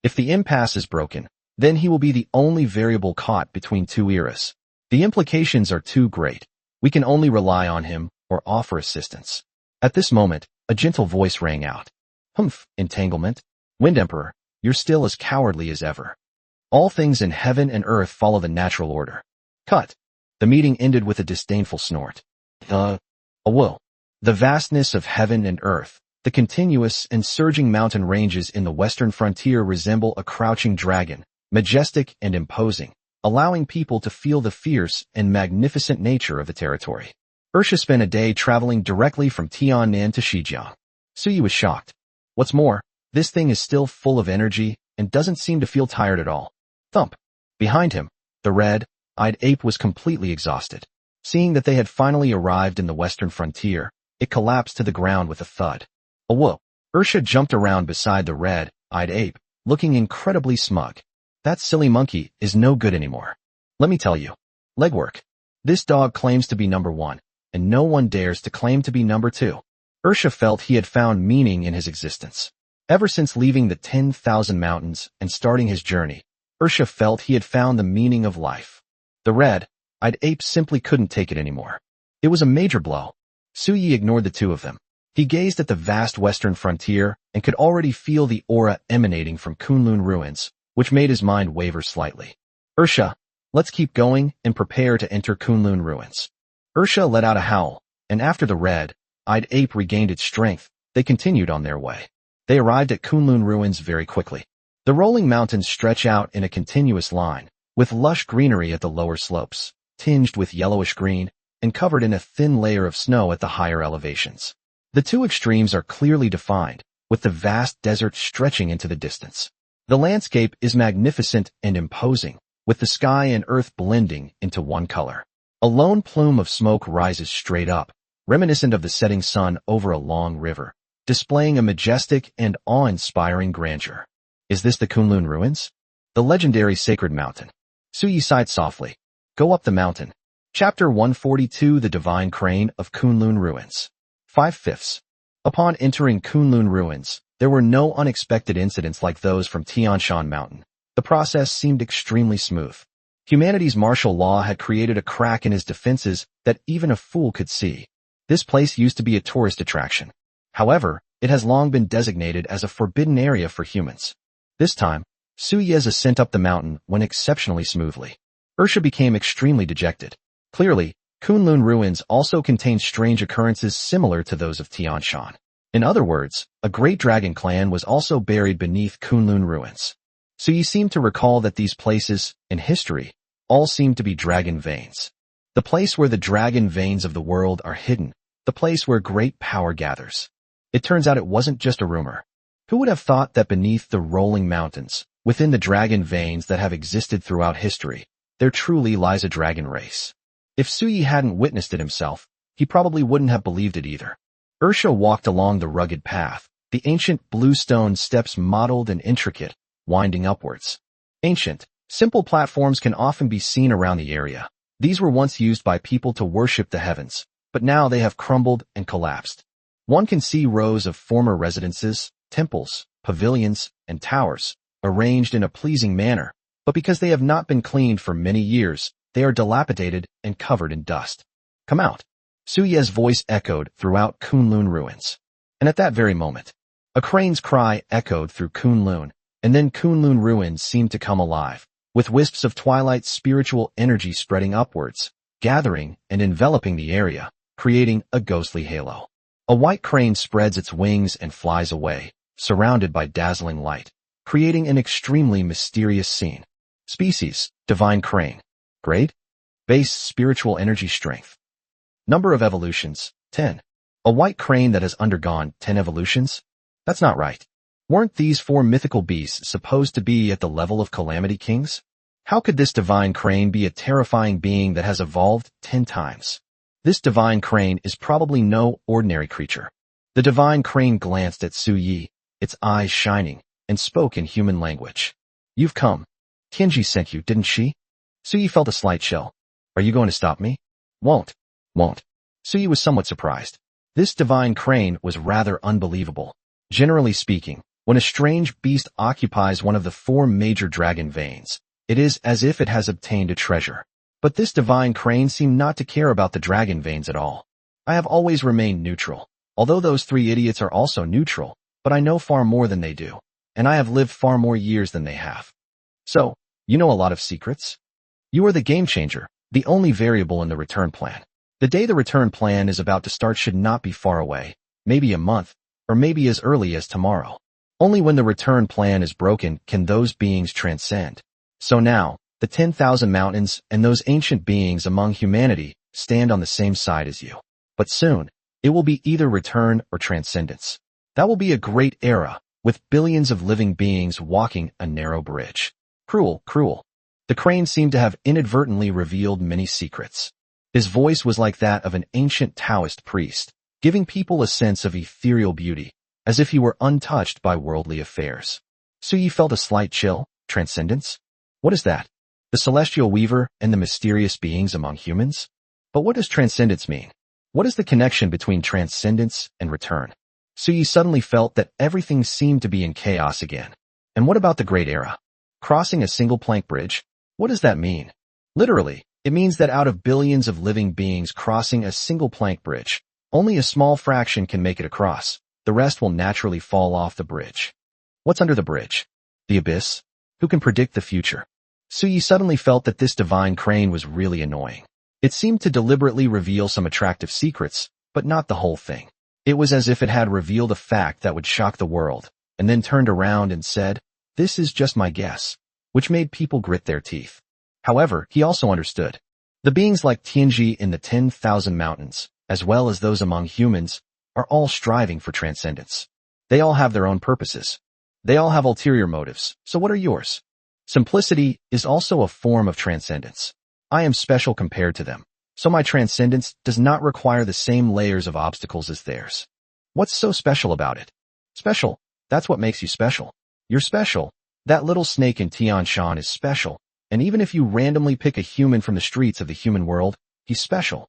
If the impasse is broken, then he will be the only variable caught between two eras. The implications are too great. We can only rely on him or offer assistance. At this moment, a gentle voice rang out. Entanglement. Wind Emperor, you're still as cowardly as ever. All things in heaven and earth follow the natural order. Cut. The meeting ended with a disdainful snort. The vastness of heaven and earth, the continuous and surging mountain ranges in the western frontier resemble a crouching dragon, majestic and imposing, allowing people to feel the fierce and magnificent nature of the territory. Ursha spent a day traveling directly from Tiannan to Shijiang. Suyi was shocked. What's more, this thing is still full of energy and doesn't seem to feel tired at all. Thump. Behind him, the red-eyed ape was completely exhausted. Seeing that they had finally arrived in the western frontier, it collapsed to the ground with a thud. Ursha jumped around beside the red-eyed ape, looking incredibly smug. That silly monkey is no good anymore. Let me tell you. Legwork. This dog claims to be number one, and no one dares to claim to be number two. Ursha felt he had found meaning in his existence. Ever since leaving the 10,000 mountains and starting his journey, Ursha felt he had found the meaning of life. The red-eyed ape simply couldn't take it anymore. It was a major blow. Suyi ignored the two of them. He gazed at the vast western frontier and could already feel the aura emanating from Kunlun ruins, which made his mind waver slightly. Ursha, let's keep going and prepare to enter Kunlun ruins. Ursha let out a howl, and after the red-eyed ape regained its strength, they continued on their way. They arrived at Kunlun ruins very quickly. The rolling mountains stretch out in a continuous line, with lush greenery at the lower slopes, tinged with yellowish green, and covered in a thin layer of snow at the higher elevations. The two extremes are clearly defined, with the vast desert stretching into the distance. The landscape is magnificent and imposing, with the sky and earth blending into one color. A lone plume of smoke rises straight up, reminiscent of the setting sun over a long river, displaying a majestic and awe-inspiring grandeur. Is this the Kunlun ruins? The legendary sacred mountain. Suyi sighed softly. Go up the mountain. Chapter 142, The Divine Crane of Kunlun Ruins. 5/5. Upon entering Kunlun ruins, there were no unexpected incidents like those from Tianshan Mountain. The process seemed extremely smooth. Humanity's martial law had created a crack in his defenses that even a fool could see. This place used to be a tourist attraction. However, it has long been designated as a forbidden area for humans. This time, Suyi's ascent up the mountain went exceptionally smoothly. Ursha became extremely dejected. Clearly, Kunlun ruins also contain strange occurrences similar to those of Tianshan. In other words, a great dragon clan was also buried beneath Kunlun ruins. Suyi seemed to recall that these places, in history, all seemed to be dragon veins. The place where the dragon veins of the world are hidden, the place where great power gathers. It turns out it wasn't just a rumor. Who would have thought that beneath the rolling mountains, within the dragon veins that have existed throughout history, there truly lies a dragon race? If Suyi hadn't witnessed it himself, he probably wouldn't have believed it either. Ursha walked along the rugged path, the ancient blue stone steps mottled and intricate, winding upwards. Ancient, simple platforms can often be seen around the area. These were once used by people to worship the heavens, but now they have crumbled and collapsed. One can see rows of former residences, temples, pavilions, and towers, arranged in a pleasing manner, but because they have not been cleaned for many years, they are dilapidated and covered in dust. Come out. Suyi's voice echoed throughout Kunlun ruins. And at that very moment, a crane's cry echoed through Kunlun, and then Kunlun ruins seemed to come alive, with wisps of twilight spiritual energy spreading upwards, gathering and enveloping the area, creating a ghostly halo. A white crane spreads its wings and flies away, surrounded by dazzling light, creating an extremely mysterious scene. Species, divine crane. Grade? Base spiritual energy strength. Number of evolutions, 10. A white crane that has undergone 10 evolutions? That's not right. Weren't these 4 mythical beasts supposed to be at the level of Calamity Kings? How could this divine crane be a terrifying being that has evolved 10 times? This divine crane is probably no ordinary creature. The divine crane glanced at Suyi, its eyes shining, and spoke in human language. You've come. Tianji sent you, didn't she? Suyi felt a slight chill. Are you going to stop me? Won't. Suyi was somewhat surprised. This divine crane was rather unbelievable. Generally speaking, when a strange beast occupies one of the 4 major dragon veins, it is as if it has obtained a treasure. But this divine crane seemed not to care about the dragon veins at all. I have always remained neutral. Although those 3 idiots are also neutral, but I know far more than they do, and I have lived far more years than they have. So, you know a lot of secrets? You are the game changer, the only variable in the return plan. The day the return plan is about to start should not be far away, maybe a month, or maybe as early as tomorrow. Only when the return plan is broken can those beings transcend. So now, the 10,000 mountains and those ancient beings among humanity stand on the same side as you. But soon, it will be either return or transcendence. That will be a great era, with billions of living beings walking a narrow bridge. Cruel. The crane seemed to have inadvertently revealed many secrets. His voice was like that of an ancient Taoist priest, giving people a sense of ethereal beauty, as if he were untouched by worldly affairs. Suyi felt a slight chill. Transcendence? What is that? The celestial weaver and the mysterious beings among humans? But what does transcendence mean? What is the connection between transcendence and return? Suyi suddenly felt that everything seemed to be in chaos again. And what about the Great Era? Crossing a single plank bridge? What does that mean? Literally, it means that out of billions of living beings crossing a single plank bridge, only a small fraction can make it across. The rest will naturally fall off the bridge. What's under the bridge? The abyss? Who can predict the future? Suyi suddenly felt that this divine crane was really annoying. It seemed to deliberately reveal some attractive secrets, but not the whole thing. It was as if it had revealed a fact that would shock the world, and then turned around and said, "This is just my guess," which made people grit their teeth. However, he also understood. The beings like Tianji in the 10,000 mountains, as well as those among humans, are all striving for transcendence. They all have their own purposes. They all have ulterior motives, so what are yours? Simplicity is also a form of transcendence. I am special compared to them, so my transcendence does not require the same layers of obstacles as theirs. What's so special about it? Special, that's what makes you special. You're special. That little snake in Tian Shan is special, and even if you randomly pick a human from the streets of the human world, he's special.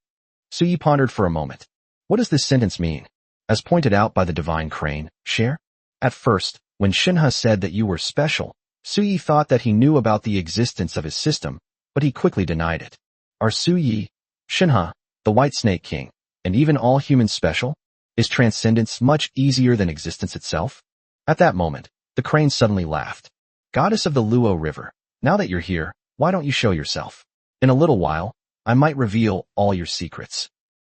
Suyi pondered for a moment. What does this sentence mean? As pointed out by the divine crane, share? At first, when Shinha said that you were special, Suyi thought that he knew about the existence of his system, but he quickly denied it. Are Suyi, Shinha, the White Snake King, and even all humans special? Is transcendence much easier than existence itself? At that moment, the crane suddenly laughed. Goddess of the Luo River, now that you're here, why don't you show yourself? In a little while, I might reveal all your secrets.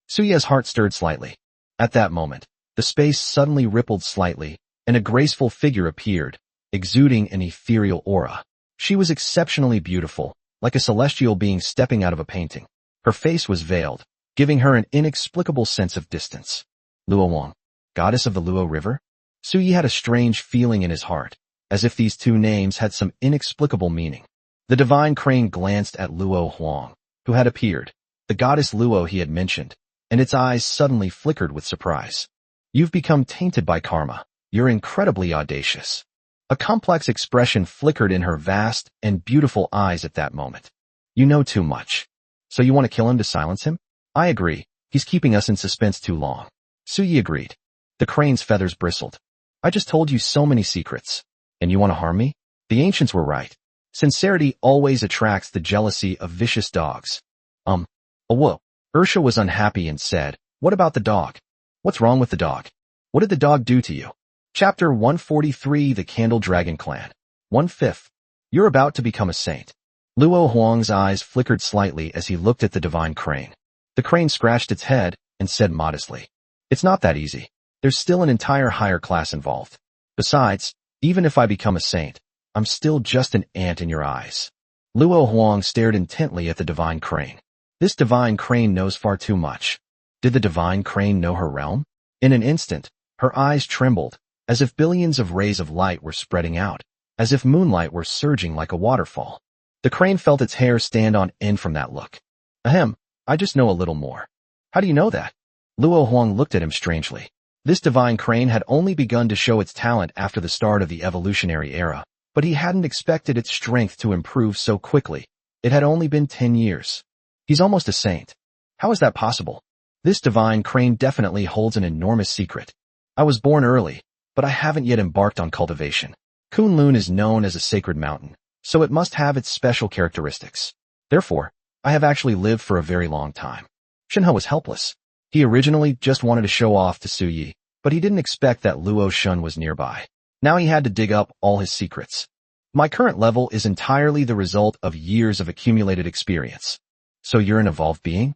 Suya's heart stirred slightly. At that moment, the space suddenly rippled slightly, and a graceful figure appeared, exuding an ethereal aura. She was exceptionally beautiful, like a celestial being stepping out of a painting. Her face was veiled, giving her an inexplicable sense of distance. Luo Wang, goddess of the Luo River? Suyi had a strange feeling in his heart, as if these two names had some inexplicable meaning. The divine crane glanced at Luo Huang, who had appeared, the goddess Luo he had mentioned, and its eyes suddenly flickered with surprise. You've become tainted by karma. You're incredibly audacious. A complex expression flickered in her vast and beautiful eyes at that moment. You know too much. So you want to kill him to silence him? I agree. He's keeping us in suspense too long. Suyi agreed. The crane's feathers bristled. I just told you so many secrets. And you want to harm me? The ancients were right. Sincerity always attracts the jealousy of vicious dogs. Whoa. Ursha was unhappy and said, what about the dog? What's wrong with the dog? What did the dog do to you? Chapter 143, The Candle Dragon Clan. 1/5. You're about to become a saint. Luo Huang's eyes flickered slightly as he looked at the divine crane. The crane scratched its head and said modestly, it's not that easy. There's still an entire higher class involved. Besides, even if I become a saint, I'm still just an ant in your eyes. Luo Huang stared intently at the divine crane. This divine crane knows far too much. Did the divine crane know her realm? In an instant, her eyes trembled, as if billions of rays of light were spreading out, as if moonlight were surging like a waterfall. The crane felt its hair stand on end from that look. Ahem, I just know a little more. How do you know that? Luo Huang looked at him strangely. This divine crane had only begun to show its talent after the start of the evolutionary era, but he hadn't expected its strength to improve so quickly. It had only been 10 years. He's almost a saint. How is that possible? This divine crane definitely holds an enormous secret. I was born early, but I haven't yet embarked on cultivation. Kunlun is known as a sacred mountain, so it must have its special characteristics. Therefore, I have actually lived for a very long time. Shinha was helpless. He originally just wanted to show off to Suyi, but he didn't expect that Luo Shun was nearby. Now he had to dig up all his secrets. My current level is entirely the result of years of accumulated experience. So you're an evolved being?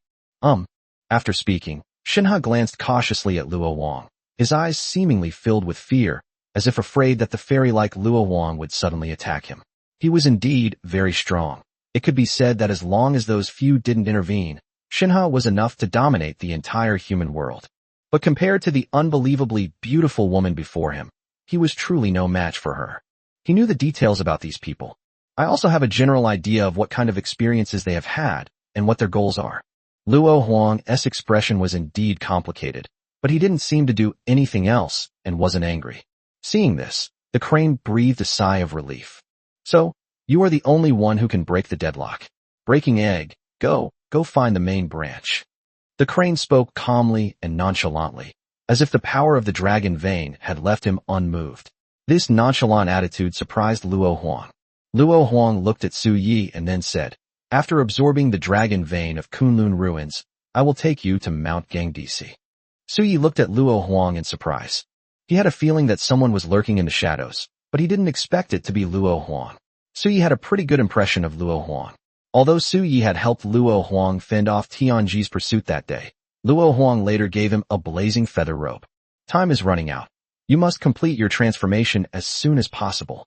After speaking, Shinha glanced cautiously at Luo Wang, his eyes seemingly filled with fear, as if afraid that the fairy-like Luo Wang would suddenly attack him. He was indeed very strong. It could be said that as long as those few didn't intervene, Shinha was enough to dominate the entire human world. But compared to the unbelievably beautiful woman before him, he was truly no match for her. He knew the details about these people. I also have a general idea of what kind of experiences they have had and what their goals are. Luo Huang's expression was indeed complicated, but he didn't seem to do anything else and wasn't angry. Seeing this, the crane breathed a sigh of relief. So, you are the only one who can break the deadlock. Breaking egg, go find the main branch. The crane spoke calmly and nonchalantly, as if the power of the dragon vein had left him unmoved. This nonchalant attitude surprised Luo Huang. Luo Huang looked at Su Yi and then said, "After absorbing the dragon vein of Kunlun ruins, I will take you to Mount Gangdisi." Su Yi looked at Luo Huang in surprise. He had a feeling that someone was lurking in the shadows, but he didn't expect it to be Luo Huang. Su Yi had a pretty good impression of Luo Huang. Although Su Yi had helped Luo Huang fend off Tianji's pursuit that day, Luo Huang later gave him a blazing feather rope. Time is running out. You must complete your transformation as soon as possible.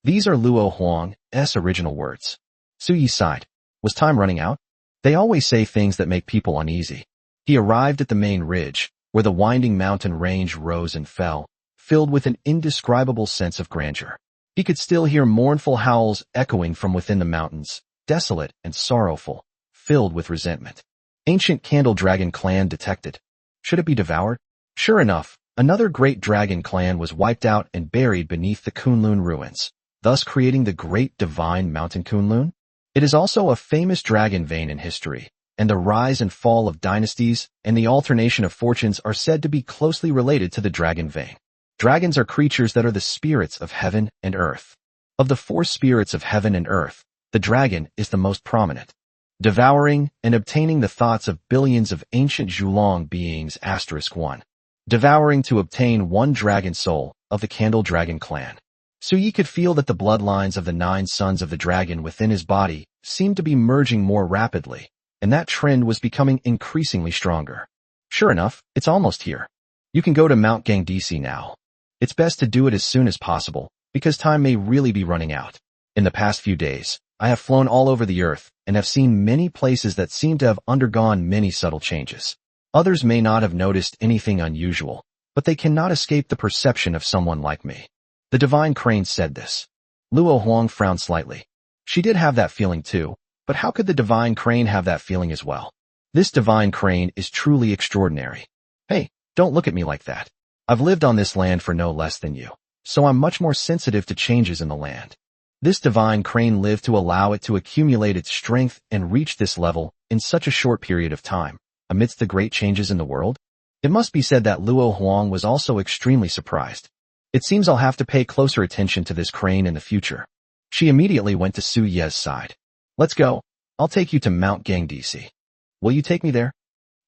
These are Luo Huang's original words. Su Yi sighed. Was time running out? They always say things that make people uneasy. He arrived at the main ridge, where the winding mountain range rose and fell, filled with an indescribable sense of grandeur. He could still hear mournful howls echoing from within the mountains, desolate and sorrowful, filled with resentment. Ancient Candle Dragon Clan detected. Should it be devoured? Sure enough, another great dragon clan was wiped out and buried beneath the Kunlun ruins, thus creating the great divine mountain Kunlun. It is also a famous dragon vein in history, and the rise and fall of dynasties and the alternation of fortunes are said to be closely related to the dragon vein. Dragons are creatures that are the spirits of heaven and earth. Of the four spirits of heaven and earth, the dragon is the most prominent. Devouring and obtaining the thoughts of billions of ancient Zhulong beings *1. Devouring to obtain one dragon soul of the Candle Dragon clan. Su Yi could feel that the bloodlines of the 9 sons of the dragon within his body seemed to be merging more rapidly, and that trend was becoming increasingly stronger. Sure enough, it's almost here. You can go to Mount Gangdisi now. It's best to do it as soon as possible, because time may really be running out. In the past few days, I have flown all over the earth and have seen many places that seem to have undergone many subtle changes. Others may not have noticed anything unusual, but they cannot escape the perception of someone like me. The divine crane said this. Luo Huang frowned slightly. She did have that feeling too, but how could the divine crane have that feeling as well? This divine crane is truly extraordinary. Hey, don't look at me like that. I've lived on this land for no less than you, so I'm much more sensitive to changes in the land. This divine crane lived to allow it to accumulate its strength and reach this level in such a short period of time, amidst the great changes in the world. It must be said that Luo Huang was also extremely surprised. It seems I'll have to pay closer attention to this crane in the future. She immediately went to Su Ye's side. Let's go. I'll take you to Mount Gangdisi. Will you take me there?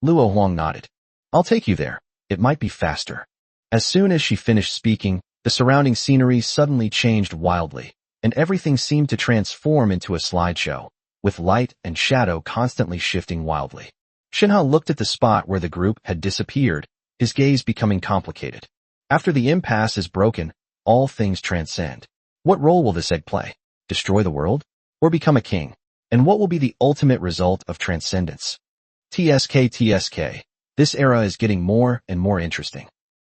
Luo Huang nodded. I'll take you there. It might be faster. As soon as she finished speaking, the surrounding scenery suddenly changed wildly, and everything seemed to transform into a slideshow, with light and shadow constantly shifting wildly. Shinha looked at the spot where the group had disappeared, his gaze becoming complicated. After the impasse is broken, all things transcend. What role will this egg play? Destroy the world? Or become a king? And what will be the ultimate result of transcendence? TSK. This era is getting more and more interesting.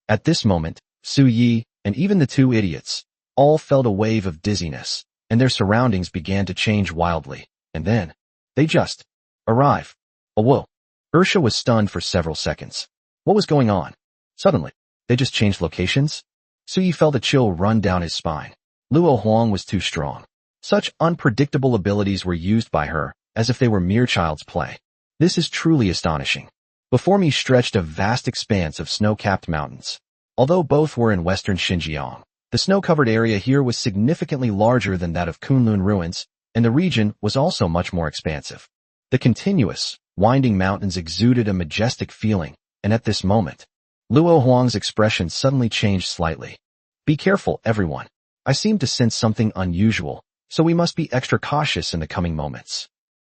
At this moment, Su Yi, and even the 2 idiots, all felt a wave of dizziness, and their surroundings began to change wildly, and then, they just arrive. Oh whoa. Ursha was stunned for several seconds. What was going on? Suddenly, they just changed locations? Su Yi felt a chill run down his spine. Luo Huang was too strong. Such unpredictable abilities were used by her, as if they were mere child's play. This is truly astonishing. Before me stretched a vast expanse of snow-capped mountains. Although both were in western Xinjiang, the snow-covered area here was significantly larger than that of Kunlun ruins, and the region was also much more expansive. The continuous, winding mountains exuded a majestic feeling, and at this moment, Luo Huang's expression suddenly changed slightly. Be careful, everyone. I seem to sense something unusual, so we must be extra cautious in the coming moments.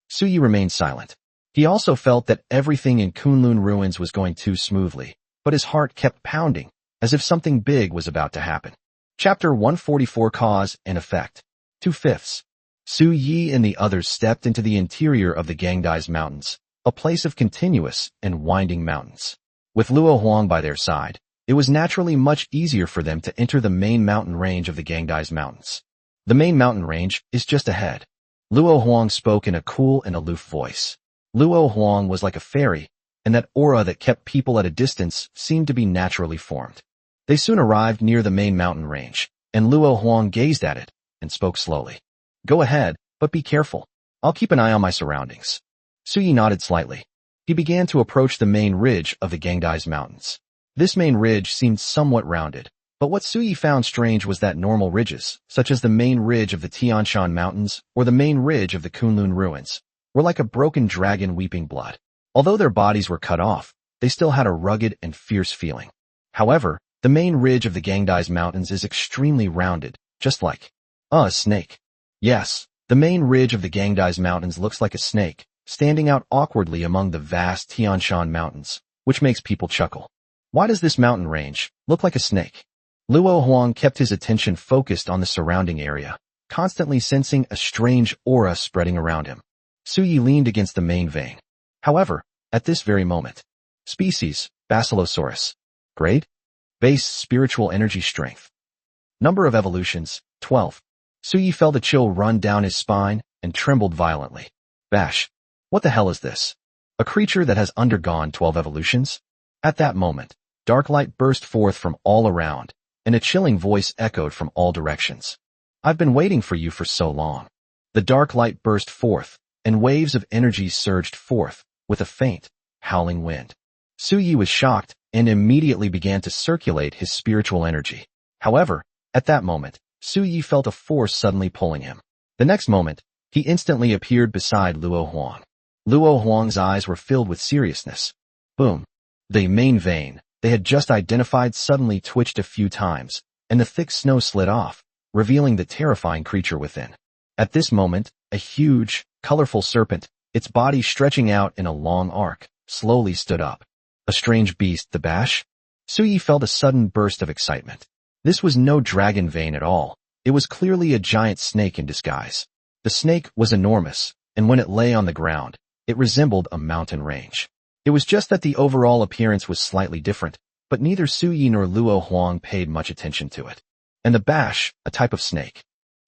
Suyi remained silent. He also felt that everything in Kunlun ruins was going too smoothly, but his heart kept pounding, as if something big was about to happen. Chapter 144 Cause and Effect. 2/5. Su Yi and the others stepped into the interior of the Gangdai's mountains, a place of continuous and winding mountains. With Luo Huang by their side, it was naturally much easier for them to enter the main mountain range of the Gangdai's mountains. The main mountain range is just ahead. Luo Huang spoke in a cool and aloof voice. Luo Huang was like a fairy, and that aura that kept people at a distance seemed to be naturally formed. They soon arrived near the main mountain range, and Luo Huang gazed at it and spoke slowly. Go ahead, but be careful. I'll keep an eye on my surroundings. Suyi nodded slightly. He began to approach the main ridge of the Gangdai's mountains. This main ridge seemed somewhat rounded, but what Suyi found strange was that normal ridges, such as the main ridge of the Tianshan Mountains or the main ridge of the Kunlun ruins, were like a broken dragon weeping blood. Although their bodies were cut off, they still had a rugged and fierce feeling. However, the main ridge of the Gangdai's mountains is extremely rounded, just like a snake. Yes, the main ridge of the Gangdai's mountains looks like a snake, standing out awkwardly among the vast Tianshan Mountains, which makes people chuckle. Why does this mountain range look like a snake? Luo Huang kept his attention focused on the surrounding area, constantly sensing a strange aura spreading around him. Suyi leaned against the main vein. However, at this very moment, species, Basilosaurus. Grade? Base spiritual energy strength. Number of evolutions, 12. Suyi felt a chill run down his spine and trembled violently. Bash. What the hell is this? A creature that has undergone 12 evolutions? At that moment, dark light burst forth from all around, and a chilling voice echoed from all directions. I've been waiting for you for so long. The dark light burst forth, and waves of energy surged forth, with a faint, howling wind. Suyi was shocked and immediately began to circulate his spiritual energy. However, at that moment, Suyi felt a force suddenly pulling him. The next moment, he instantly appeared beside Luo Huang. Luo Huang's eyes were filled with seriousness. Boom. The main vein they had just identified suddenly twitched a few times, and the thick snow slid off, revealing the terrifying creature within. At this moment, a huge, colorful serpent, its body stretching out in a long arc, slowly stood up. A strange beast, the Bash? Suyi felt a sudden burst of excitement. This was no dragon vein at all. It was clearly a giant snake in disguise. The snake was enormous, and when it lay on the ground, it resembled a mountain range. It was just that the overall appearance was slightly different, but neither Suyi nor Luo Huang paid much attention to it. And the Bash, a type of snake.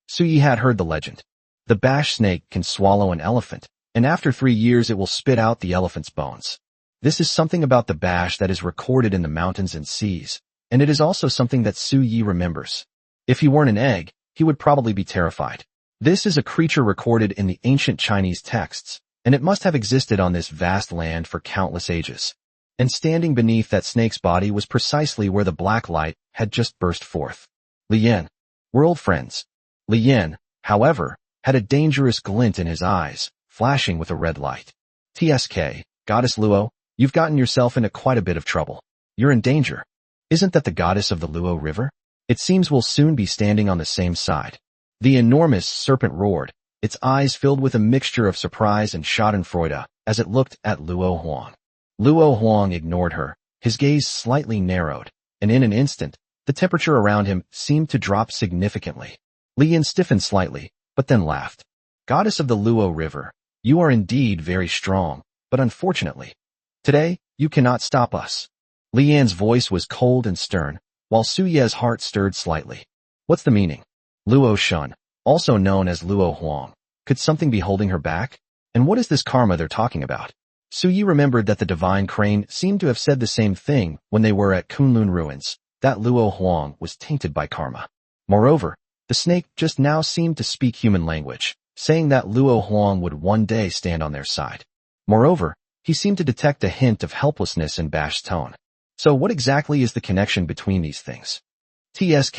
Suyi had heard the legend. The Bash snake can swallow an elephant, and after 3 years it will spit out the elephant's bones. This is something about the Bash that is recorded in the mountains and seas, and it is also something that Suyi remembers. If he weren't an egg, he would probably be terrified. This is a creature recorded in the ancient Chinese texts, and it must have existed on this vast land for countless ages. And standing beneath that snake's body was precisely where the black light had just burst forth. Li Yan. We're old friends. Li Yan, however, had a dangerous glint in his eyes, flashing with a red light. TSK, Goddess Luo, you've gotten yourself into quite a bit of trouble. You're in danger. Isn't that the goddess of the Luo River? It seems we'll soon be standing on the same side. The enormous serpent roared, its eyes filled with a mixture of surprise and schadenfreude as it looked at Luo Huang. Luo Huang ignored her, his gaze slightly narrowed, and in an instant, the temperature around him seemed to drop significantly. Li Yan stiffened slightly, but then laughed. Goddess of the Luo River, you are indeed very strong, but unfortunately, today, you cannot stop us. Li Yan's voice was cold and stern, while Su Ye's heart stirred slightly. What's the meaning? Luo Shun, also known as Luo Huang. Could something be holding her back? And what is this karma they're talking about? Su Yi remembered that the divine crane seemed to have said the same thing when they were at Kunlun ruins, that Luo Huang was tainted by karma. Moreover, The snake just now seemed to speak human language, saying that Luo Huang would one day stand on their side. Moreover, he seemed to detect a hint of helplessness in Bash's tone. So what exactly is the connection between these things? TSK,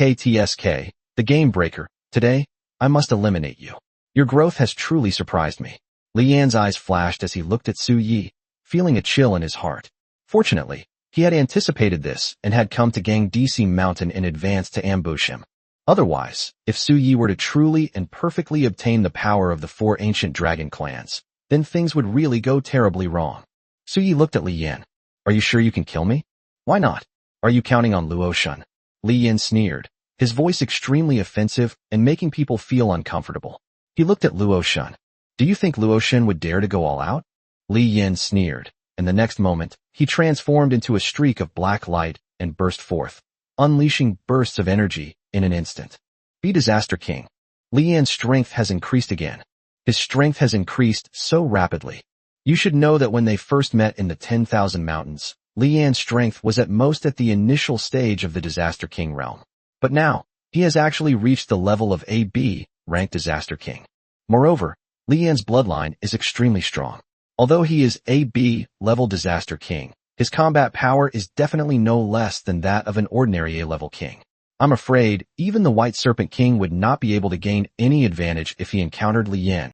the game breaker, today, I must eliminate you. Your growth has truly surprised me. Li Yan's eyes flashed as he looked at Su Yi, feeling a chill in his heart. Fortunately, he had anticipated this and had come to Gang DC Mountain in advance to ambush him. Otherwise, if Su Yi were to truly and perfectly obtain the power of the 4 ancient dragon clans, then things would really go terribly wrong. Su Yi looked at Li Yan. Are you sure you can kill me? Why not? Are you counting on Luo Shun? Li Yan sneered, his voice extremely offensive and making people feel uncomfortable. He looked at Luo Shun. Do you think Luo Shun would dare to go all out? Li Yan sneered, and the next moment, he transformed into a streak of black light and burst forth, unleashing bursts of energy in an instant. Be Disaster King. Li Yan's strength has increased again. His strength has increased so rapidly. You should know that when they first met in the 10,000 mountains, Li Yan's strength was at most at the initial stage of the Disaster King realm. But now, he has actually reached the level of AB, ranked Disaster King. Moreover, Li Yan's bloodline is extremely strong. Although he is AB level Disaster King, his combat power is definitely no less than that of an ordinary A-level king. I'm afraid even the White Serpent King would not be able to gain any advantage if he encountered Li Yan.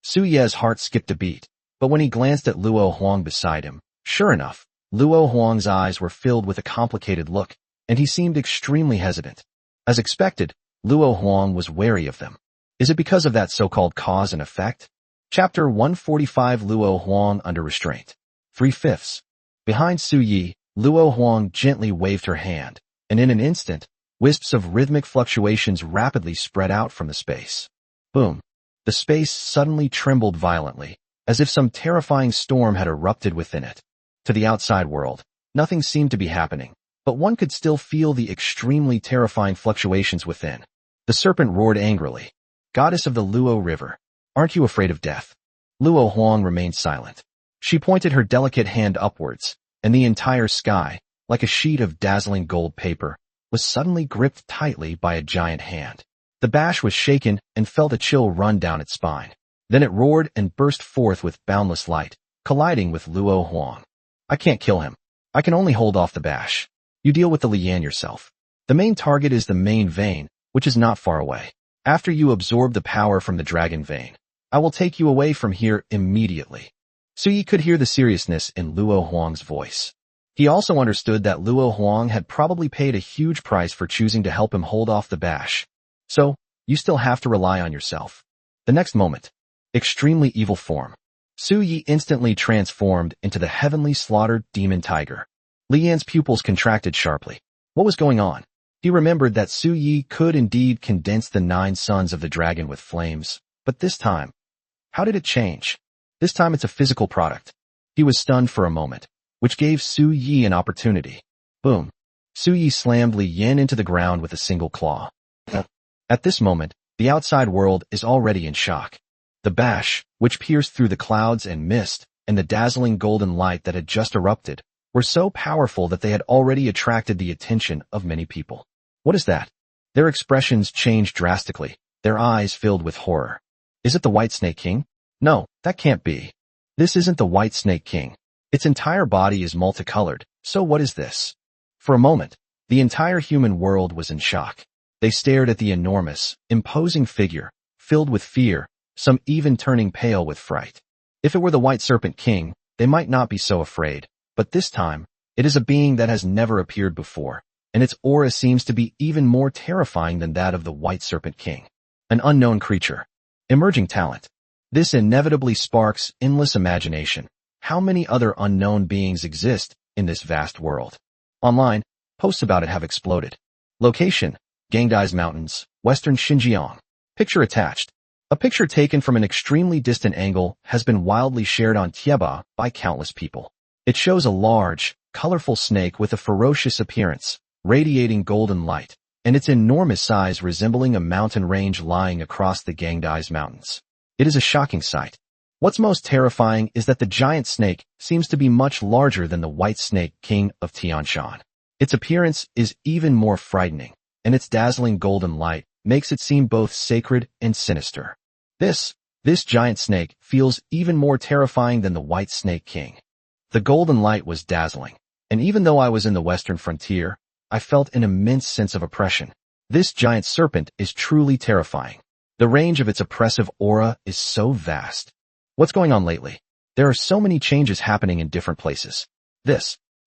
Su Ye's heart skipped a beat, but when he glanced at Luo Huang beside him, sure enough, Luo Huang's eyes were filled with a complicated look, and he seemed extremely hesitant. As expected, Luo Huang was wary of them. Is it because of that so-called cause and effect? Chapter 145 Luo Huang under restraint. 3/5. Behind Su Yi, Luo Huang gently waved her hand, and in an instant, wisps of rhythmic fluctuations rapidly spread out from the space. Boom. The space suddenly trembled violently, as if some terrifying storm had erupted within it. To the outside world, nothing seemed to be happening, but one could still feel the extremely terrifying fluctuations within. The serpent roared angrily. Goddess of the Luo River, aren't you afraid of death? Luo Huang remained silent. She pointed her delicate hand upwards, and the entire sky, like a sheet of dazzling gold paper, was suddenly gripped tightly by a giant hand. The bash was shaken and felt a chill run down its spine. Then it roared and burst forth with boundless light, colliding with Luo Huang. I can't kill him. I can only hold off the bash. You deal with the Li Yan yourself. The main target is the main vein, which is not far away. After you absorb the power from the dragon vein, I will take you away from here immediately. Su Yi could hear the seriousness in Luo Huang's voice. He also understood that Luo Huang had probably paid a huge price for choosing to help him hold off the bash. So, you still have to rely on yourself. The next moment, extremely evil form. Su Yi instantly transformed into the heavenly slaughtered demon tiger. Li Yan's pupils contracted sharply. What was going on? He remembered that Su Yi could indeed condense the 9 sons of the dragon with flames, but this time, how did it change? This time it's a physical product. He was stunned for a moment, which gave Su Yi an opportunity. Boom. Su Yi slammed Li Yan into the ground with a single claw. At this moment, the outside world is already in shock. The bash, which pierced through the clouds and mist, and the dazzling golden light that had just erupted, were so powerful that they had already attracted the attention of many people. What is that? Their expressions changed drastically, their eyes filled with horror. Is it the White Snake King? No, that can't be. This isn't the White Snake King. Its entire body is multicolored, so what is this? For a moment, the entire human world was in shock. They stared at the enormous, imposing figure, filled with fear, some even turning pale with fright. If it were the White Serpent King, they might not be so afraid, but this time, it is a being that has never appeared before, and its aura seems to be even more terrifying than that of the White Serpent King. An unknown creature. Emerging talent. This inevitably sparks endless imagination. How many other unknown beings exist in this vast world? Online, posts about it have exploded. Location, Gangdai's Mountains, Western Xinjiang. Picture attached. A picture taken from an extremely distant angle has been wildly shared on Tieba by countless people. It shows a large, colorful snake with a ferocious appearance, radiating golden light, and its enormous size resembling a mountain range lying across the Gangdai's Mountains. It is a shocking sight. What's most terrifying is that the giant snake seems to be much larger than the White Snake King of Tianshan. Its appearance is even more frightening, and its dazzling golden light makes it seem both sacred and sinister. This giant snake feels even more terrifying than the White Snake King. The golden light was dazzling, and even though I was in the western frontier, I felt an immense sense of oppression. This giant serpent is truly terrifying. The range of its oppressive aura is so vast. What's going on lately? There are so many changes happening in different places.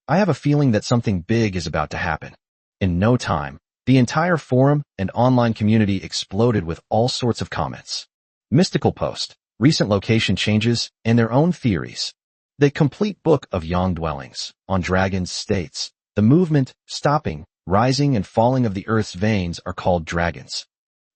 I have a feeling that something big is about to happen. In no time, the entire forum and online community exploded with all sorts of comments. Mystical post, recent location changes, and their own theories. The complete book of Yang dwellings on dragons states, the movement, stopping, rising and falling of the Earth's veins are called dragons.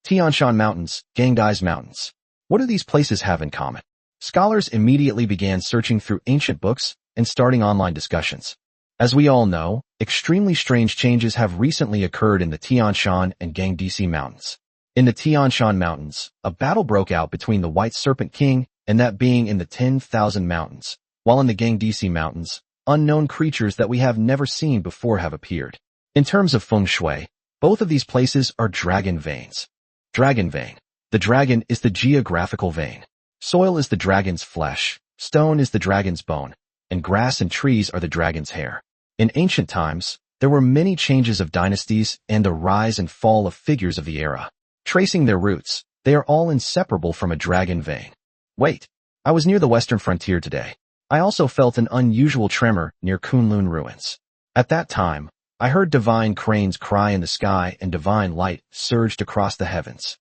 Tian Shan Mountains, Gangdai's Mountains. What do these places have in common? Scholars immediately began searching through ancient books and starting online discussions. As we all know, extremely strange changes have recently occurred in the Tian Shan and Gangdisi Mountains. In the Tian Shan Mountains, a battle broke out between the White Serpent King and that being in the 10,000 Mountains, while in the Gangdisi Mountains, unknown creatures that we have never seen before have appeared. In terms of feng shui, both of these places are dragon veins. Dragon vein. The dragon is the geographical vein. Soil is the dragon's flesh, stone is the dragon's bone, and grass and trees are the dragon's hair. In ancient times, there were many changes of dynasties and the rise and fall of figures of the era. Tracing their roots, they are all inseparable from a dragon vein. Wait, I was near the western frontier today. I also felt an unusual tremor near Kunlun ruins. At that time, I heard divine cranes cry in the sky and divine light surged across the heavens.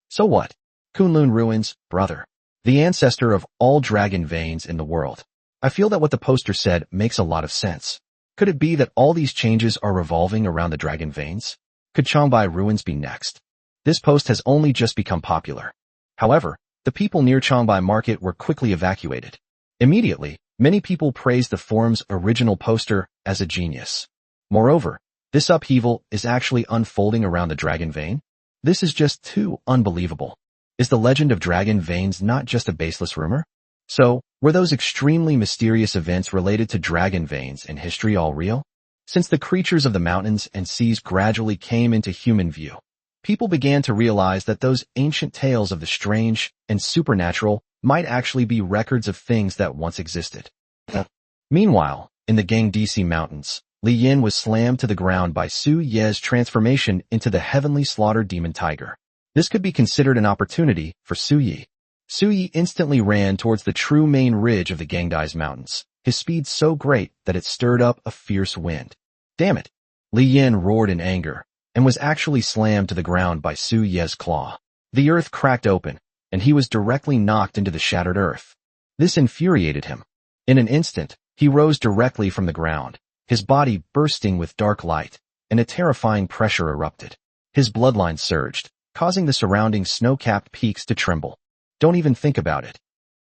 So what? Kunlun ruins, brother. The ancestor of all dragon veins in the world. I feel that what the poster said makes a lot of sense. Could it be that all these changes are revolving around the dragon veins? Could Changbai ruins be next? This post has only just become popular. However, the people near Changbai Market were quickly evacuated. Immediately, many people praised the forum's original poster as a genius. Moreover, this upheaval is actually unfolding around the dragon vein. This is just too unbelievable. Is the legend of dragon veins not just a baseless rumor? So, were those extremely mysterious events related to dragon veins in history all real? Since the creatures of the mountains and seas gradually came into human view, people began to realize that those ancient tales of the strange and supernatural might actually be records of things that once existed. Meanwhile, in the Gangdisi Mountains, Li Yin was slammed to the ground by Su Ye's transformation into the heavenly slaughter demon tiger. This could be considered an opportunity for Su Yi. Su Yi instantly ran towards the true main ridge of the Gangdai's Mountains, his speed so great that it stirred up a fierce wind. Damn it! Li Yin roared in anger, and was actually slammed to the ground by Su Ye's claw. The earth cracked open, and he was directly knocked into the shattered earth. This infuriated him. In an instant, he rose directly from the ground, his body bursting with dark light, and a terrifying pressure erupted. His bloodline surged, causing the surrounding snow-capped peaks to tremble. Don't even think about it.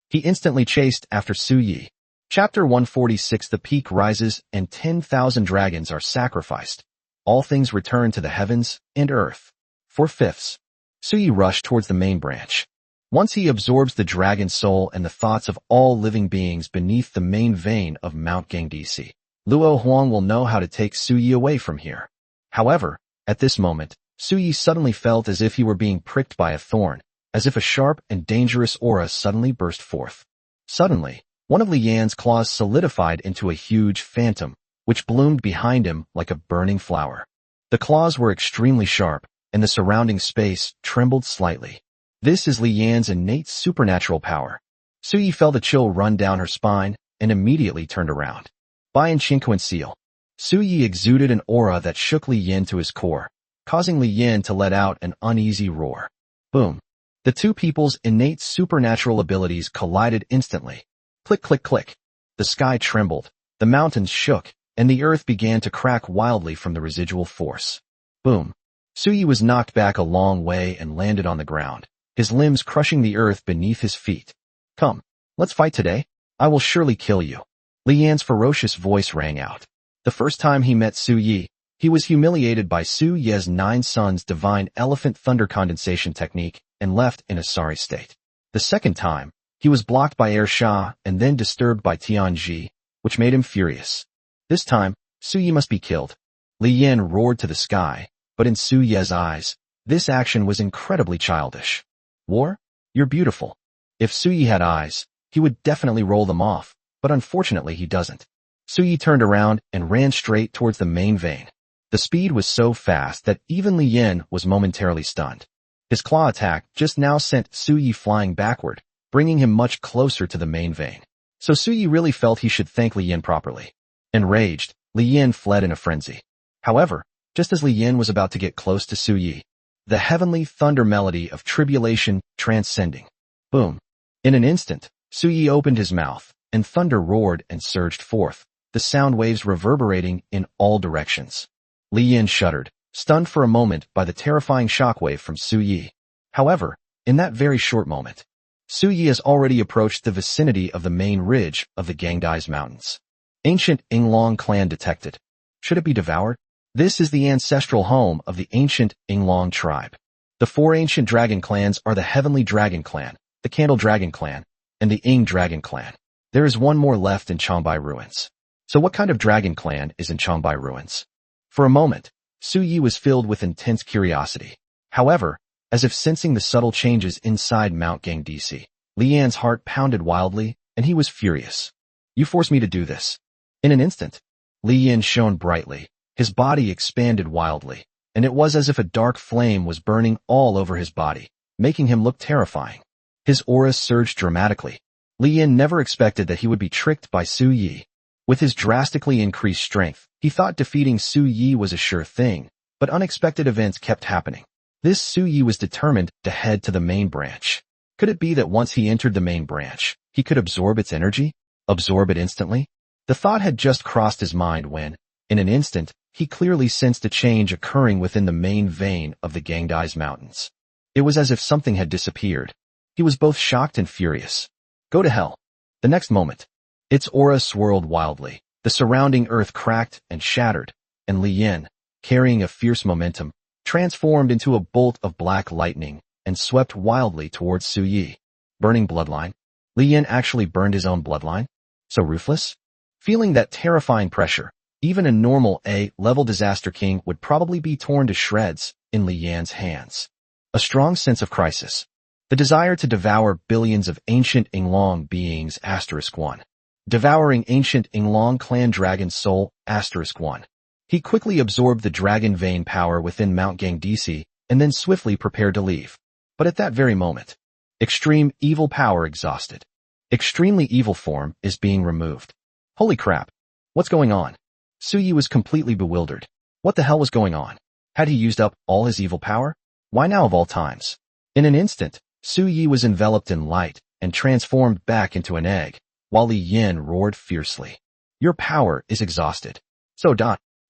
He instantly chased after Su Yi. Chapter 146. The peak rises and 10,000 dragons are sacrificed. All things return to the heavens and earth. 4/5. Su Yi rushed towards the main branch. Once he absorbs the dragon soul and the thoughts of all living beings beneath the main vein of Mount Gangdisi, Luo Huang will know how to take Su Yi away from here. However, at this moment, Su Yi suddenly felt as if he were being pricked by a thorn, as if a sharp and dangerous aura suddenly burst forth. Suddenly, one of Li Yan's claws solidified into a huge phantom, which bloomed behind him like a burning flower. The claws were extremely sharp, and the surrounding space trembled slightly. This is Li Yan's innate supernatural power. Su Yi felt a chill run down her spine and immediately turned around. By Qingquan seal, Su Yi exuded an aura that shook Li Yan to his core, causing Li Yan to let out an uneasy roar. Boom. The two people's innate supernatural abilities collided instantly. Click, click, click. The sky trembled, the mountains shook, and the earth began to crack wildly from the residual force. Boom. Su Yi was knocked back a long way and landed on the ground, his limbs crushing the earth beneath his feet. Come, let's fight today. I will surely kill you. Li Yan's ferocious voice rang out. The first time he met Su Yi, he was humiliated by Su Ye's 9 sons' divine elephant thunder condensation technique and left in a sorry state. The second time, he was blocked by Air Sha and then disturbed by Tianji, which made him furious. This time, Su Yi must be killed. Li Yan roared to the sky, but in Su Ye's eyes, This action was incredibly childish. War? You're beautiful. If Suyi had eyes, he would definitely roll them off, but unfortunately he doesn't. Suyi turned around and ran straight towards the main vein. The speed was so fast that even Li Yin was momentarily stunned. His claw attack just now sent Suyi flying backward, bringing him much closer to the main vein. So Suyi really felt he should thank Li Yin properly. Enraged, Li Yin fled in a frenzy. However, just as Li Yin was about to get close to Suyi, the heavenly thunder melody of tribulation transcending. Boom. In an instant, Suyi opened his mouth, and thunder roared and surged forth, the sound waves reverberating in all directions. Li Yin shuddered, stunned for a moment by the terrifying shockwave from Suyi. However, in that very short moment, Suyi has already approached the vicinity of the main ridge of the Gangdai's mountains. Ancient Yinglong clan detected. Should it be devoured? This is the ancestral home of the ancient Yinglong tribe. The four ancient dragon clans are the Heavenly Dragon Clan, the Candle Dragon Clan, and the Ying Dragon Clan. There is one more left in Changbai Ruins. So what kind of dragon clan is in Changbai Ruins? For a moment, Suyi was filled with intense curiosity. However, as if sensing the subtle changes inside Mount Gangdisi, Li Yan's heart pounded wildly, and he was furious. You forced me to do this. In an instant, Li Yan shone brightly, his body expanded wildly, and it was as if a dark flame was burning all over his body, making him look terrifying. His aura surged dramatically. Li Yan never expected that he would be tricked by Suyi. With his drastically increased strength, he thought defeating Suyi was a sure thing, but unexpected events kept happening. This Suyi was determined to head to the main branch. Could it be that once he entered the main branch, he could absorb its energy? Absorb it instantly? The thought had just crossed his mind when, in an instant, he clearly sensed a change occurring within the main vein of the Gangdai's mountains. It was as if something had disappeared. He was both shocked and furious. Go to hell. The next moment, its aura swirled wildly, the surrounding earth cracked and shattered, and Li Yin, carrying a fierce momentum, transformed into a bolt of black lightning and swept wildly towards Suyi. Burning bloodline? Li Yin actually burned his own bloodline? So ruthless? Feeling that terrifying pressure, even a normal A-level disaster king would probably be torn to shreds in Li Yan's hands. A strong sense of crisis. The desire to devour billions of ancient Yinglong beings *1. Devouring ancient Yinglong clan dragon soul *1. He quickly absorbed the dragon vein power within Mount Gangdisi and then swiftly prepared to leave. But at that very moment, extreme evil power exhausted. Extremely evil form is being removed. Holy crap. What's going on? Suyi was completely bewildered. What the hell was going on? Had he used up all his evil power? Why now of all times? In an instant, Suyi was enveloped in light and transformed back into an egg, while Li Yin roared fiercely. Your power is exhausted. So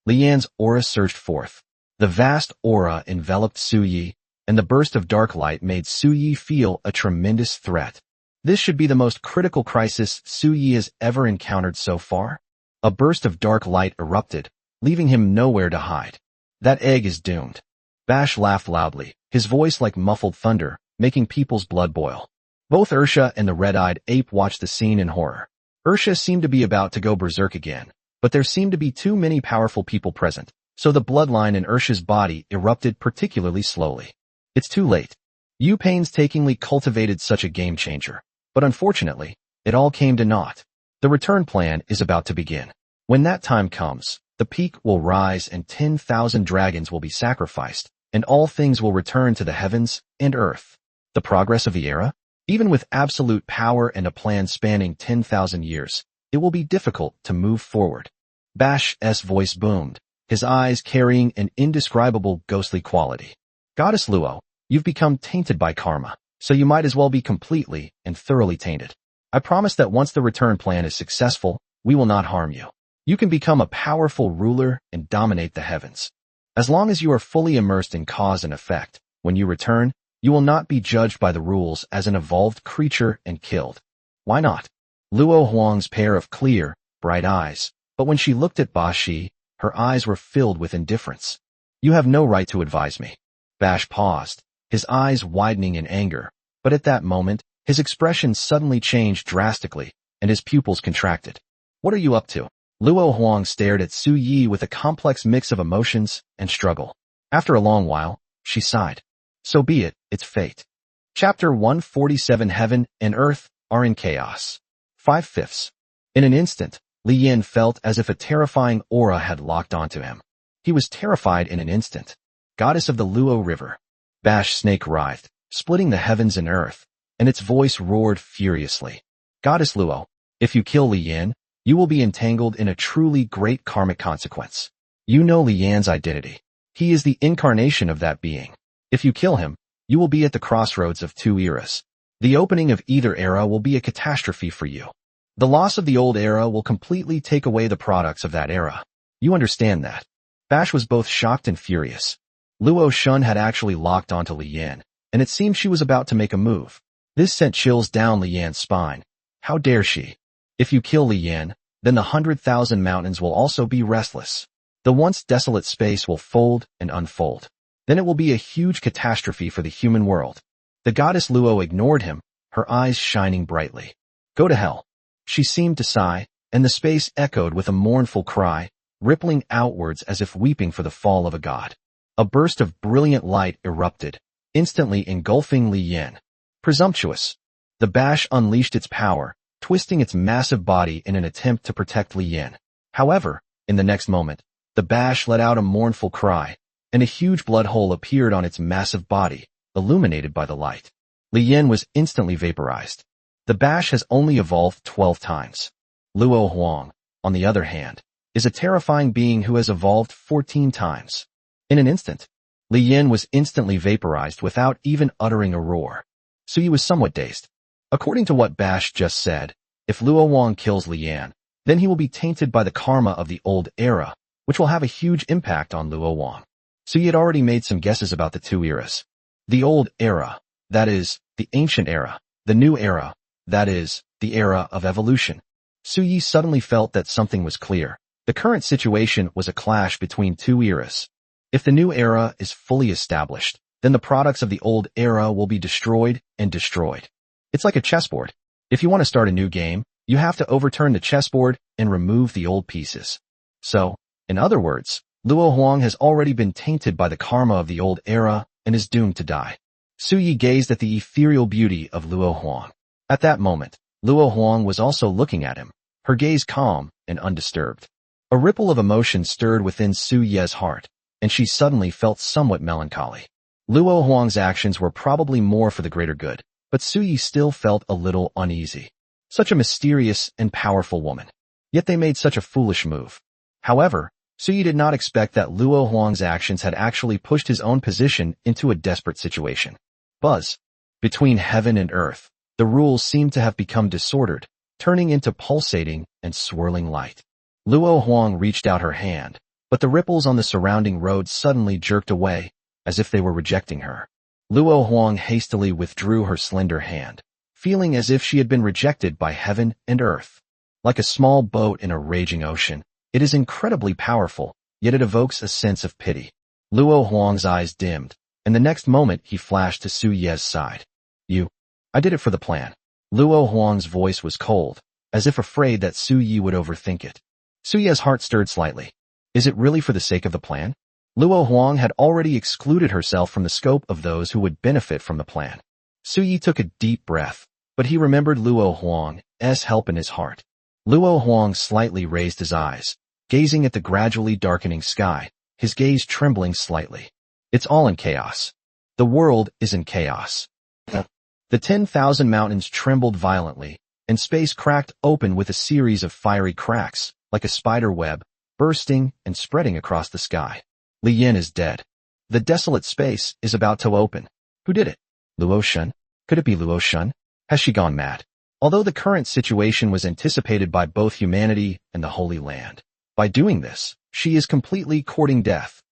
Li Yan's aura surged forth. The vast aura enveloped Suyi, and the burst of dark light made Suyi feel a tremendous threat. This should be the most critical crisis Suyi has ever encountered so far. A burst of dark light erupted, leaving him nowhere to hide. That egg is doomed. Bash laughed loudly, his voice like muffled thunder, making people's blood boil. Both Ursha and the red-eyed ape watched the scene in horror. Ursha seemed to be about to go berserk again, but there seemed to be too many powerful people present, so the bloodline in Ursha's body erupted particularly slowly. It's too late. You painstakingly cultivated such a game-changer, but unfortunately, it all came to naught. The return plan is about to begin. When that time comes, the peak will rise and 10,000 dragons will be sacrificed, and all things will return to the heavens and earth. The progress of the era? Even with absolute power and a plan spanning 10,000 years, it will be difficult to move forward. Bash's voice boomed, his eyes carrying an indescribable ghostly quality. Goddess Luo, you've become tainted by karma, so you might as well be completely and thoroughly tainted. I promise that once the return plan is successful, we will not harm you. You can become a powerful ruler and dominate the heavens. As long as you are fully immersed in cause and effect, when you return, you will not be judged by the rules as an evolved creature and killed. Why not? Luo Huang's pair of clear, bright eyes, but when she looked at Bashi, her eyes were filled with indifference. You have no right to advise me. Bash paused, his eyes widening in anger, but at that moment, his expression suddenly changed drastically, and his pupils contracted. What are you up to? Luo Huang stared at Suyi with a complex mix of emotions and struggle. After a long while, She sighed. So be it, it's fate. Chapter 147. Heaven and Earth are in chaos. 5/5. In an instant, Li Yin felt as if a terrifying aura had locked onto him. He was terrified in an instant. Goddess of the Luo River. Bash Snake writhed, splitting the heavens and earth, and its voice roared furiously. Goddess Luo, if you kill Li Yin, you will be entangled in a truly great karmic consequence. You know Li Yan's identity. He is the incarnation of that being. If you kill him, you will be at the crossroads of two eras. The opening of either era will be a catastrophe for you. The loss of the old era will completely take away the products of that era. You understand that. Bash was both shocked and furious. Luo Shun had actually locked onto Li Yan, and it seemed she was about to make a move. This sent chills down Li Yan's spine. How dare she? If you kill Li Yan, then the 100,000 mountains will also be restless. The once desolate space will fold and unfold. Then it will be a huge catastrophe for the human world. The goddess Luo ignored him, her eyes shining brightly. Go to hell. She seemed to sigh, and the space echoed with a mournful cry, rippling outwards as if weeping for the fall of a god. A burst of brilliant light erupted, instantly engulfing Li Yin. Presumptuous. The bash unleashed its power, twisting its massive body in an attempt to protect Li Yin. However, in the next moment, the bash let out a mournful cry, and a huge blood hole appeared on its massive body, illuminated by the light. Li Yin was instantly vaporized. The bash has only evolved 12 times. Luo Huang, on the other hand, is a terrifying being who has evolved 14 times. In an instant, Li Yin was instantly vaporized without even uttering a roar. Suyi was somewhat dazed. According to what Bash just said, if Luo Huang kills Li Yan, then he will be tainted by the karma of the old era, which will have a huge impact on Luo Huang. Suyi had already made some guesses about the two eras. The old era, that is, the ancient era. The new era, that is, the era of evolution. Suyi suddenly felt that something was clear. The current situation was a clash between two eras. If the new era is fully established, then the products of the old era will be destroyed and destroyed. It's like a chessboard. If you want to start a new game, you have to overturn the chessboard and remove the old pieces. So, in other words, Luo Huang has already been tainted by the karma of the old era and is doomed to die. Suyi gazed at the ethereal beauty of Luo Huang. At that moment, Luo Huang was also looking at him, her gaze calm and undisturbed. A ripple of emotion stirred within Su Ye's heart, and she suddenly felt somewhat melancholy. Luo Huang's actions were probably more for the greater good, but Su Yi still felt a little uneasy. Such a mysterious and powerful woman. Yet they made such a foolish move. However, Su Yi did not expect that Luo Huang's actions had actually pushed his own position into a desperate situation. Buzz. Between heaven and earth, the rules seemed to have become disordered, turning into pulsating and swirling light. Luo Huang reached out her hand, but the ripples on the surrounding road suddenly jerked away, as if they were rejecting her. Luo Huang hastily withdrew her slender hand, feeling as if she had been rejected by heaven and earth. Like a small boat in a raging ocean, it is incredibly powerful, yet it evokes a sense of pity. Luo Huang's eyes dimmed, and the next moment he flashed to Su Ye's side. I did it for the plan. Luo Huang's voice was cold, as if afraid that Su Yi would overthink it. Su Ye's heart stirred slightly. Is it really for the sake of the plan? Luo Huang had already excluded herself from the scope of those who would benefit from the plan. Su Yi took a deep breath, but he remembered Luo Huang's help in his heart. Luo Huang slightly raised his eyes, gazing at the gradually darkening sky, his gaze trembling slightly. It's all in chaos. The world is in chaos. The 10,000 mountains trembled violently, and space cracked open with a series of fiery cracks, like a spider web, bursting and spreading across the sky. Li Yin is dead. The desolate space is about to open. Who did it? Luo Shun? Could it be Luo Shun? Has she gone mad? Although the current situation was anticipated by both humanity and the Holy Land, by doing this, she is completely courting death.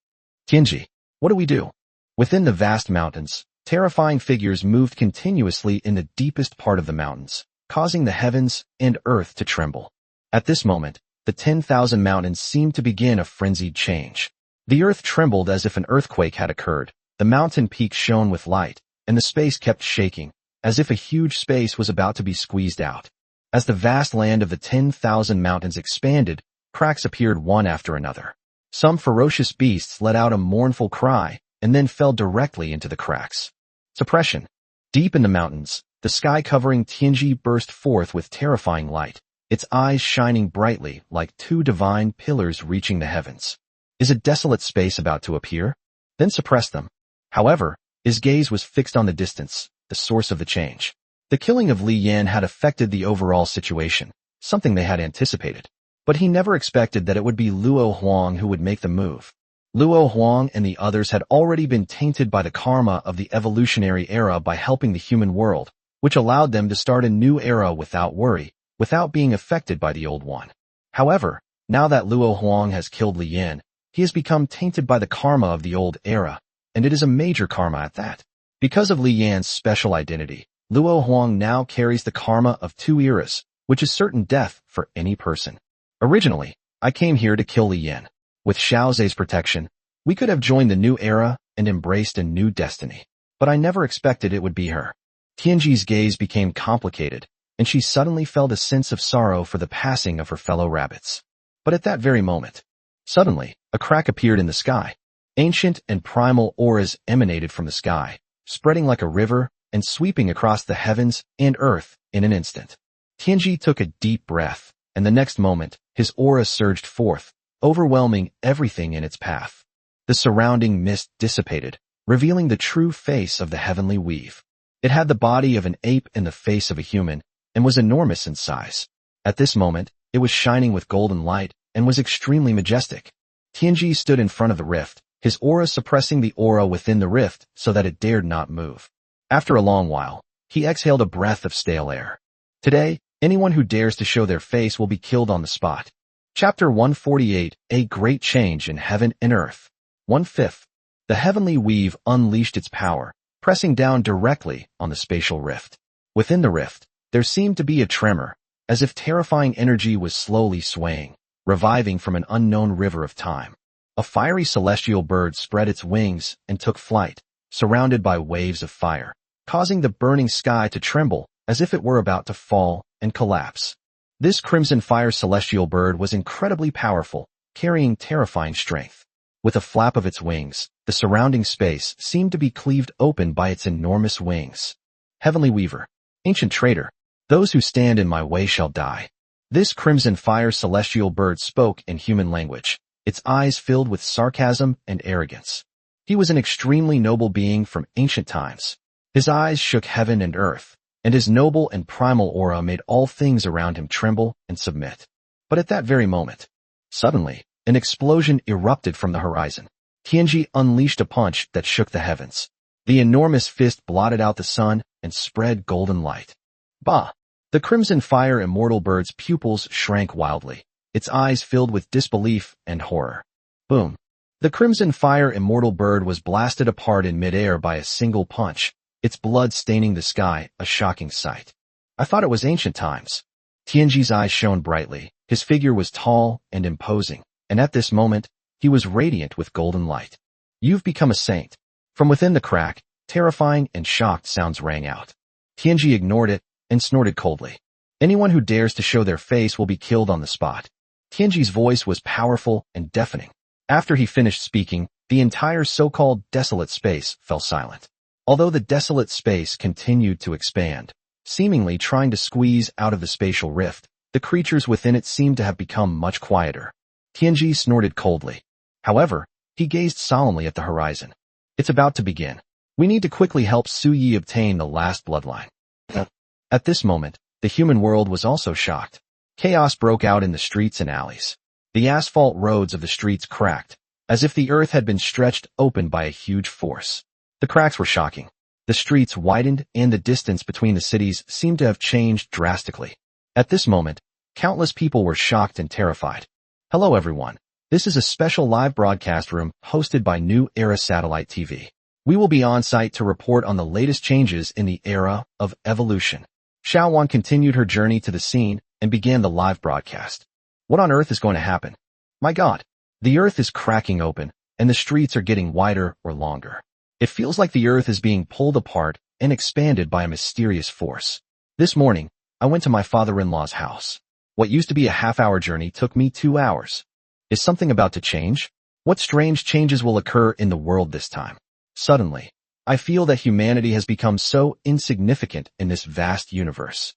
Tianji, what do we do? Within the vast mountains, terrifying figures moved continuously in the deepest part of the mountains, causing the heavens and earth to tremble. At this moment, the 10,000 mountains seemed to begin a frenzied change. The earth trembled as if an earthquake had occurred, the mountain peaks shone with light, and the space kept shaking, as if a huge space was about to be squeezed out. As the vast land of the 10,000 mountains expanded, cracks appeared one after another. Some ferocious beasts let out a mournful cry, and then fell directly into the cracks. Suppression. Deep in the mountains, the sky covering Tianji burst forth with terrifying light, its eyes shining brightly like two divine pillars reaching the heavens. Is a desolate space about to appear? Then suppress them. However, his gaze was fixed on the distance, the source of the change. The killing of Li Yan had affected the overall situation, something they had anticipated. But he never expected that it would be Luo Huang who would make the move. Luo Huang and the others had already been tainted by the karma of the evolutionary era by helping the human world, which allowed them to start a new era without worry, without being affected by the old one. However, now that Luo Huang has killed Li Yan, he has become tainted by the karma of the old era, and it is a major karma at that. Because of Li Yan's special identity, Luo Huang now carries the karma of two eras, which is certain death for any person. Originally, I came here to kill Li Yan. With Xiaoze's protection, we could have joined the new era and embraced a new destiny. But I never expected it would be her. Tianji's gaze became complicated, and she suddenly felt a sense of sorrow for the passing of her fellow rabbits. But at that very moment, suddenly, a crack appeared in the sky. Ancient and primal auras emanated from the sky, spreading like a river and sweeping across the heavens and earth in an instant. Tianji took a deep breath, and the next moment, his aura surged forth, overwhelming everything in its path. The surrounding mist dissipated, revealing the true face of the heavenly weave. It had the body of an ape and the face of a human, and was enormous in size. At this moment, it was shining with golden light, and was extremely majestic. Tianji stood in front of the rift, his aura suppressing the aura within the rift so that it dared not move. After a long while, he exhaled a breath of stale air. Today, anyone who dares to show their face will be killed on the spot. Chapter 148, A Great Change in Heaven and Earth. 1/5. The heavenly weave unleashed its power, pressing down directly on the spatial rift. Within the rift, there seemed to be a tremor, as if terrifying energy was slowly swaying, reviving from an unknown river of time. A fiery celestial bird spread its wings and took flight, surrounded by waves of fire, causing the burning sky to tremble as if it were about to fall and collapse. This crimson fire celestial bird was incredibly powerful, carrying terrifying strength. With a flap of its wings, the surrounding space seemed to be cleaved open by its enormous wings. Heavenly Weaver, ancient traitor, those who stand in my way shall die. This crimson fire celestial bird spoke in human language, its eyes filled with sarcasm and arrogance. He was an extremely noble being from ancient times. His eyes shook heaven and earth, and his noble and primal aura made all things around him tremble and submit. But at that very moment, suddenly, an explosion erupted from the horizon. Tianji unleashed a punch that shook the heavens. The enormous fist blotted out the sun and spread golden light. Bah! The crimson fire immortal bird's pupils shrank wildly, its eyes filled with disbelief and horror. Boom! The crimson fire immortal bird was blasted apart in midair by a single punch, its blood staining the sky, a shocking sight. I thought it was ancient times. Tianji's eyes shone brightly, his figure was tall and imposing, and at this moment, he was radiant with golden light. You've become a saint. From within the crack, terrifying and shocked sounds rang out. Tianji ignored it and snorted coldly. Anyone who dares to show their face will be killed on the spot. Tianji's voice was powerful and deafening. After he finished speaking, the entire so-called desolate space fell silent. Although the desolate space continued to expand, seemingly trying to squeeze out of the spatial rift, the creatures within it seemed to have become much quieter. Tianji snorted coldly. However, he gazed solemnly at the horizon. It's about to begin. We need to quickly help Su Yi obtain the last bloodline. At this moment, the human world was also shocked. Chaos broke out in the streets and alleys. The asphalt roads of the streets cracked, as if the earth had been stretched open by a huge force. The cracks were shocking. The streets widened and the distance between the cities seemed to have changed drastically. At this moment, countless people were shocked and terrified. Hello everyone. This is a special live broadcast room hosted by New Era Satellite TV. We will be on site to report on the latest changes in the era of evolution. Xiaowan continued her journey to the scene and began the live broadcast. What on earth is going to happen? My God, the earth is cracking open and the streets are getting wider or longer. It feels like the earth is being pulled apart and expanded by a mysterious force. This morning, I went to my father-in-law's house. What used to be a half-hour journey took me 2 hours. Is something about to change? What strange changes will occur in the world this time? Suddenly, I feel that humanity has become so insignificant in this vast universe.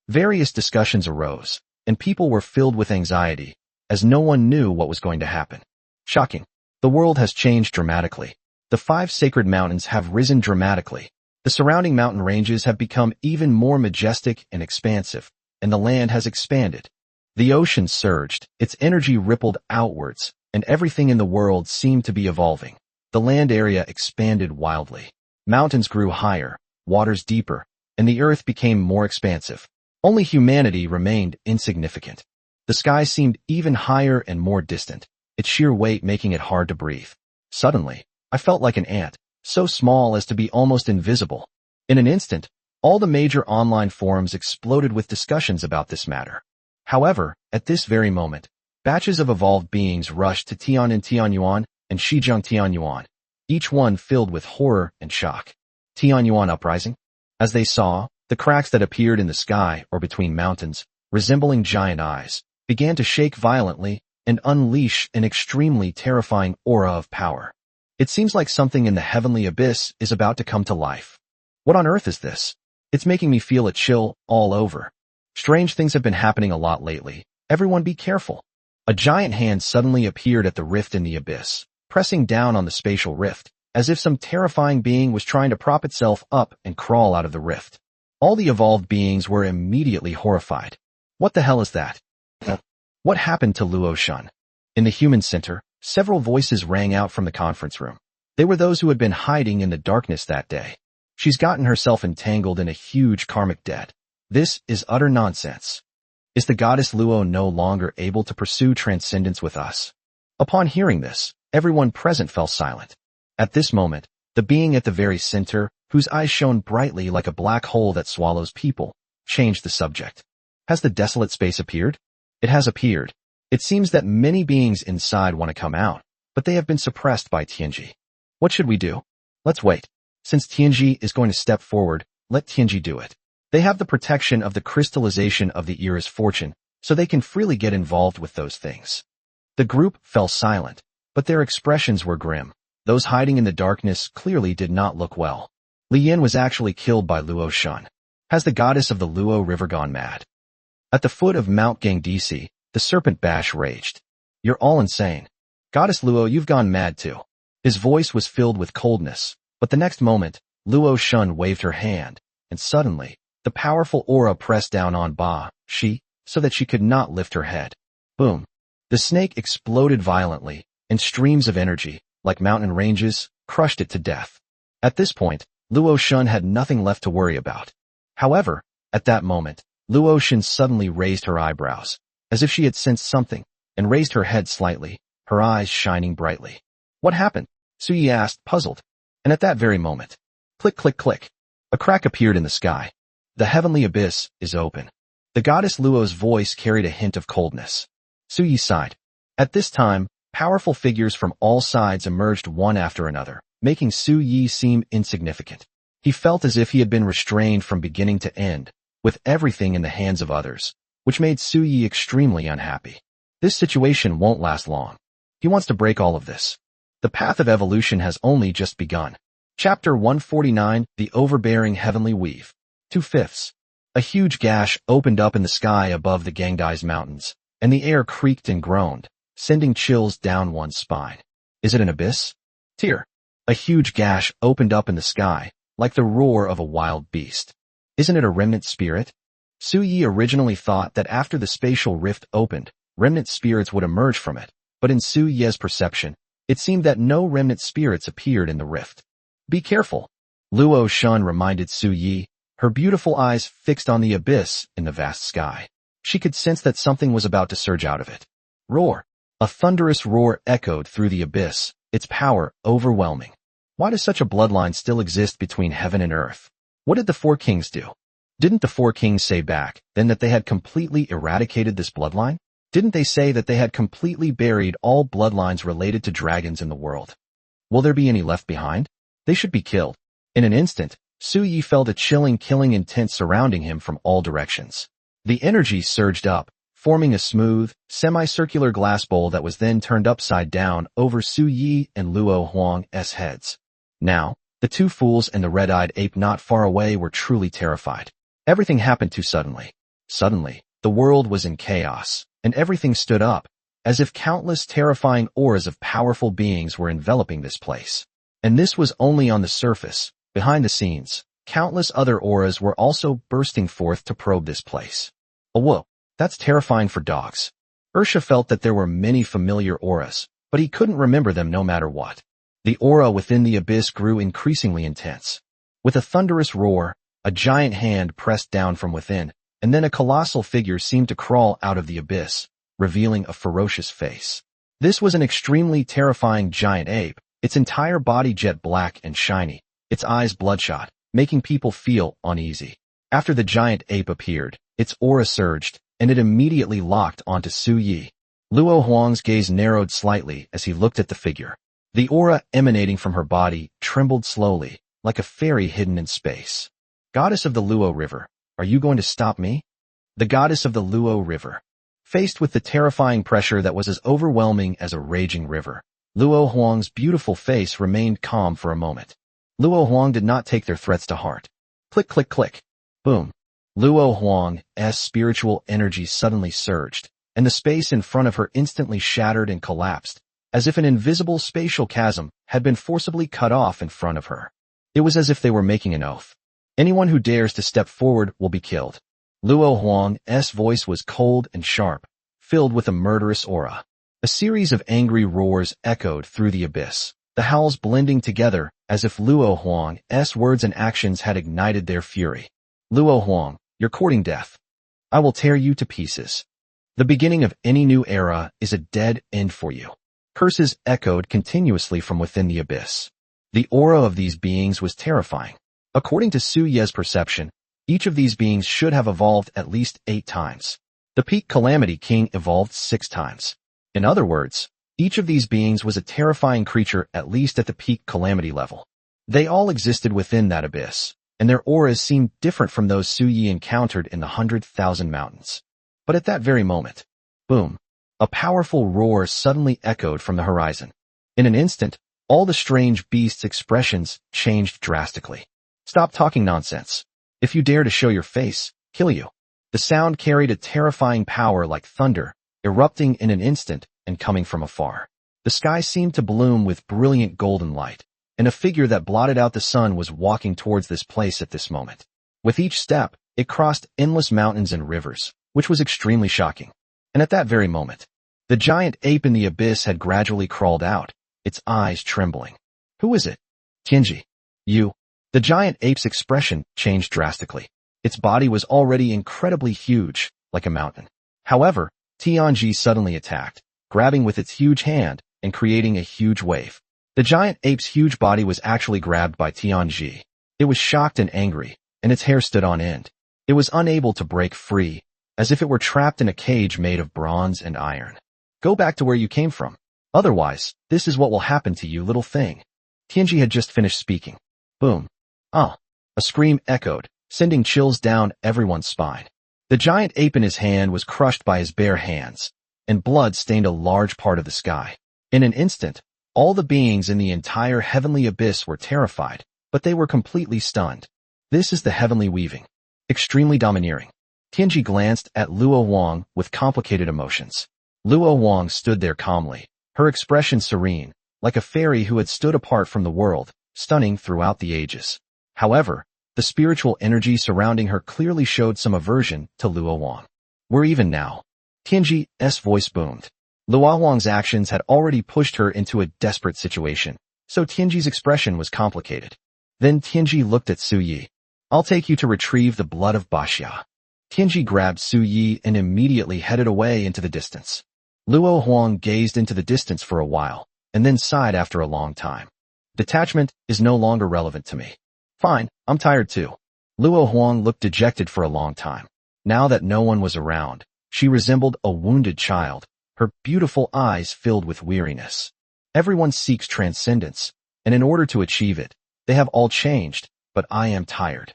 Various discussions arose, and people were filled with anxiety, as no one knew what was going to happen. Shocking. The world has changed dramatically. The 5 sacred mountains have risen dramatically. The surrounding mountain ranges have become even more majestic and expansive, and the land has expanded. The ocean surged, its energy rippled outwards, and everything in the world seemed to be evolving. The land area expanded wildly. Mountains grew higher, waters deeper, and the earth became more expansive. Only humanity remained insignificant. The sky seemed even higher and more distant, its sheer weight making it hard to breathe. Suddenly, I felt like an ant, so small as to be almost invisible. In an instant, all the major online forums exploded with discussions about this matter. However, at this very moment, batches of evolved beings rushed to Tian'an Tianyuan and Xizhang Tianyuan, each one filled with horror and shock. Tianyuan uprising? As they saw, the cracks that appeared in the sky or between mountains, resembling giant eyes, began to shake violently and unleash an extremely terrifying aura of power. It seems like something in the heavenly abyss is about to come to life. What on earth is this? It's making me feel a chill all over. Strange things have been happening a lot lately. Everyone be careful. A giant hand suddenly appeared at the rift in the abyss, pressing down on the spatial rift, as if some terrifying being was trying to prop itself up and crawl out of the rift. All the evolved beings were immediately horrified. What the hell is that? What happened to Luo Shun? In the human center, several voices rang out from the conference room. They were those who had been hiding in the darkness that day. She's gotten herself entangled in a huge karmic debt. This is utter nonsense. Is the goddess Luo no longer able to pursue transcendence with us? Upon hearing this, everyone present fell silent. At this moment, the being at the very center, whose eyes shone brightly like a black hole that swallows people, changed the subject. Has the desolate space appeared? It has appeared. It seems that many beings inside want to come out, but they have been suppressed by Tianji. What should we do? Let's wait. Since Tianji is going to step forward, let Tianji do it. They have the protection of the crystallization of the Era's fortune, so they can freely get involved with those things. The group fell silent, but their expressions were grim. Those hiding in the darkness clearly did not look well. Li Yin was actually killed by Luo Shun. Has the goddess of the Luo River gone mad? At the foot of Mount Gangdisi, the serpent Bash raged. You're all insane. Goddess Luo, you've gone mad too. His voice was filled with coldness, but the next moment, Luo Shun waved her hand, and suddenly, the powerful aura pressed down on Ba, so that she could not lift her head. Boom. The snake exploded violently, and streams of energy, like mountain ranges, crushed it to death. At this point, Luo Shun had nothing left to worry about. However, at that moment, Luo Shun suddenly raised her eyebrows, as if she had sensed something, and raised her head slightly, her eyes shining brightly. What happened? Suyi asked, puzzled. And at that very moment, click, click, click, a crack appeared in the sky. The heavenly abyss is open. The goddess Luo's voice carried a hint of coldness. Suyi sighed. At this time, powerful figures from all sides emerged one after another, making Suyi seem insignificant. He felt as if he had been restrained from beginning to end, with everything in the hands of others, which made Suyi extremely unhappy. This situation won't last long. He wants to break all of this. The path of evolution has only just begun. Chapter 149, The Overbearing Heavenly Weave. 2/5. A huge gash opened up in the sky above the Gangdai's mountains, and the air creaked and groaned, sending chills down one's spine. Is it an abyss? Tear. A huge gash opened up in the sky, like the roar of a wild beast. Isn't it a remnant spirit? Suyi originally thought that after the spatial rift opened, remnant spirits would emerge from it, but in Suyi's perception, it seemed that no remnant spirits appeared in the rift. Be careful, Luo Shun reminded Suyi, her beautiful eyes fixed on the abyss in the vast sky. She could sense that something was about to surge out of it. Roar. A thunderous roar echoed through the abyss, its power overwhelming. Why does such a bloodline still exist between heaven and earth? What did the four kings do? Didn't the four kings say back then that they had completely eradicated this bloodline? Didn't they say that they had completely buried all bloodlines related to dragons in the world? Will there be any left behind? They should be killed. In an instant, Suyi felt a chilling killing intent surrounding him from all directions. The energy surged up, forming a smooth, semicircular glass bowl that was then turned upside down over Suyi and Luo Huang's heads. Now, the two fools and the red-eyed ape not far away were truly terrified. Everything happened too suddenly. Suddenly, the world was in chaos, and everything stood up, as if countless terrifying auras of powerful beings were enveloping this place. And this was only on the surface. Behind the scenes, countless other auras were also bursting forth to probe this place. Oh whoa, that's terrifying for dogs. Ursha felt that there were many familiar auras, but he couldn't remember them no matter what. The aura within the abyss grew increasingly intense. With a thunderous roar, a giant hand pressed down from within, and then a colossal figure seemed to crawl out of the abyss, revealing a ferocious face. This was an extremely terrifying giant ape, its entire body jet black and shiny, its eyes bloodshot, making people feel uneasy. After the giant ape appeared, its aura surged, and it immediately locked onto Su Yi. Luo Huang's gaze narrowed slightly as he looked at the figure. The aura emanating from her body trembled slowly, like a fairy hidden in space. Goddess of the Luo River, are you going to stop me? The goddess of the Luo River. Faced with the terrifying pressure that was as overwhelming as a raging river, Luo Huang's beautiful face remained calm for a moment. Luo Huang did not take their threats to heart. Click, click, click. Boom. Luo Huang's spiritual energy suddenly surged, and the space in front of her instantly shattered and collapsed, as if an invisible spatial chasm had been forcibly cut off in front of her. It was as if they were making an oath. Anyone who dares to step forward will be killed. Luo Huang's voice was cold and sharp, filled with a murderous aura. A series of angry roars echoed through the abyss, the howls blending together as if Luo Huang's words and actions had ignited their fury. Luo Huang, you're courting death. I will tear you to pieces. The beginning of any new era is a dead end for you. Curses echoed continuously from within the abyss. The aura of these beings was terrifying. According to Su Ye's perception, each of these beings should have evolved at least 8 times. The Peak Calamity King evolved 6 times. In other words, each of these beings was a terrifying creature at least at the Peak Calamity level. They all existed within that abyss, and their auras seemed different from those Su Yi encountered in the 100,000 mountains. But at that very moment, boom, a powerful roar suddenly echoed from the horizon. In an instant, all the strange beasts' expressions changed drastically. Stop talking nonsense. If you dare to show your face, kill you. The sound carried a terrifying power like thunder, erupting in an instant and coming from afar. The sky seemed to bloom with brilliant golden light, and a figure that blotted out the sun was walking towards this place at this moment. With each step, it crossed endless mountains and rivers, which was extremely shocking. And at that very moment, the giant ape in the abyss had gradually crawled out, its eyes trembling. Who is it? Tianji. You. The giant ape's expression changed drastically. Its body was already incredibly huge, like a mountain. However, Tianji suddenly attacked, grabbing with its huge hand and creating a huge wave. The giant ape's huge body was actually grabbed by Tianji. It was shocked and angry, and its hair stood on end. It was unable to break free, as if it were trapped in a cage made of bronze and iron. Go back to where you came from. Otherwise, this is what will happen to you, little thing. Tianji had just finished speaking. Boom. Ah! A scream echoed, sending chills down everyone's spine. The giant ape in his hand was crushed by his bare hands, and blood stained a large part of the sky. In an instant, all the beings in the entire heavenly abyss were terrified, but they were completely stunned. This is the heavenly weaving. Extremely domineering. Tianji glanced at Luo Huang with complicated emotions. Luo Huang stood there calmly, her expression serene, like a fairy who had stood apart from the world, stunning throughout the ages. However, the spiritual energy surrounding her clearly showed some aversion to Luo Huang. We're even now. Tianji's voice boomed. Luo Huang's actions had already pushed her into a desperate situation, so Tianji's expression was complicated. Then Tianji looked at Su Yi. I'll take you to retrieve the blood of Baxia. Tianji grabbed Su Yi and immediately headed away into the distance. Luo Huang gazed into the distance for a while, and then sighed after a long time. Detachment is no longer relevant to me. Fine, I'm tired too. Luo Huang looked dejected for a long time. Now that no one was around, she resembled a wounded child, her beautiful eyes filled with weariness. Everyone seeks transcendence, and in order to achieve it, they have all changed, but I am tired.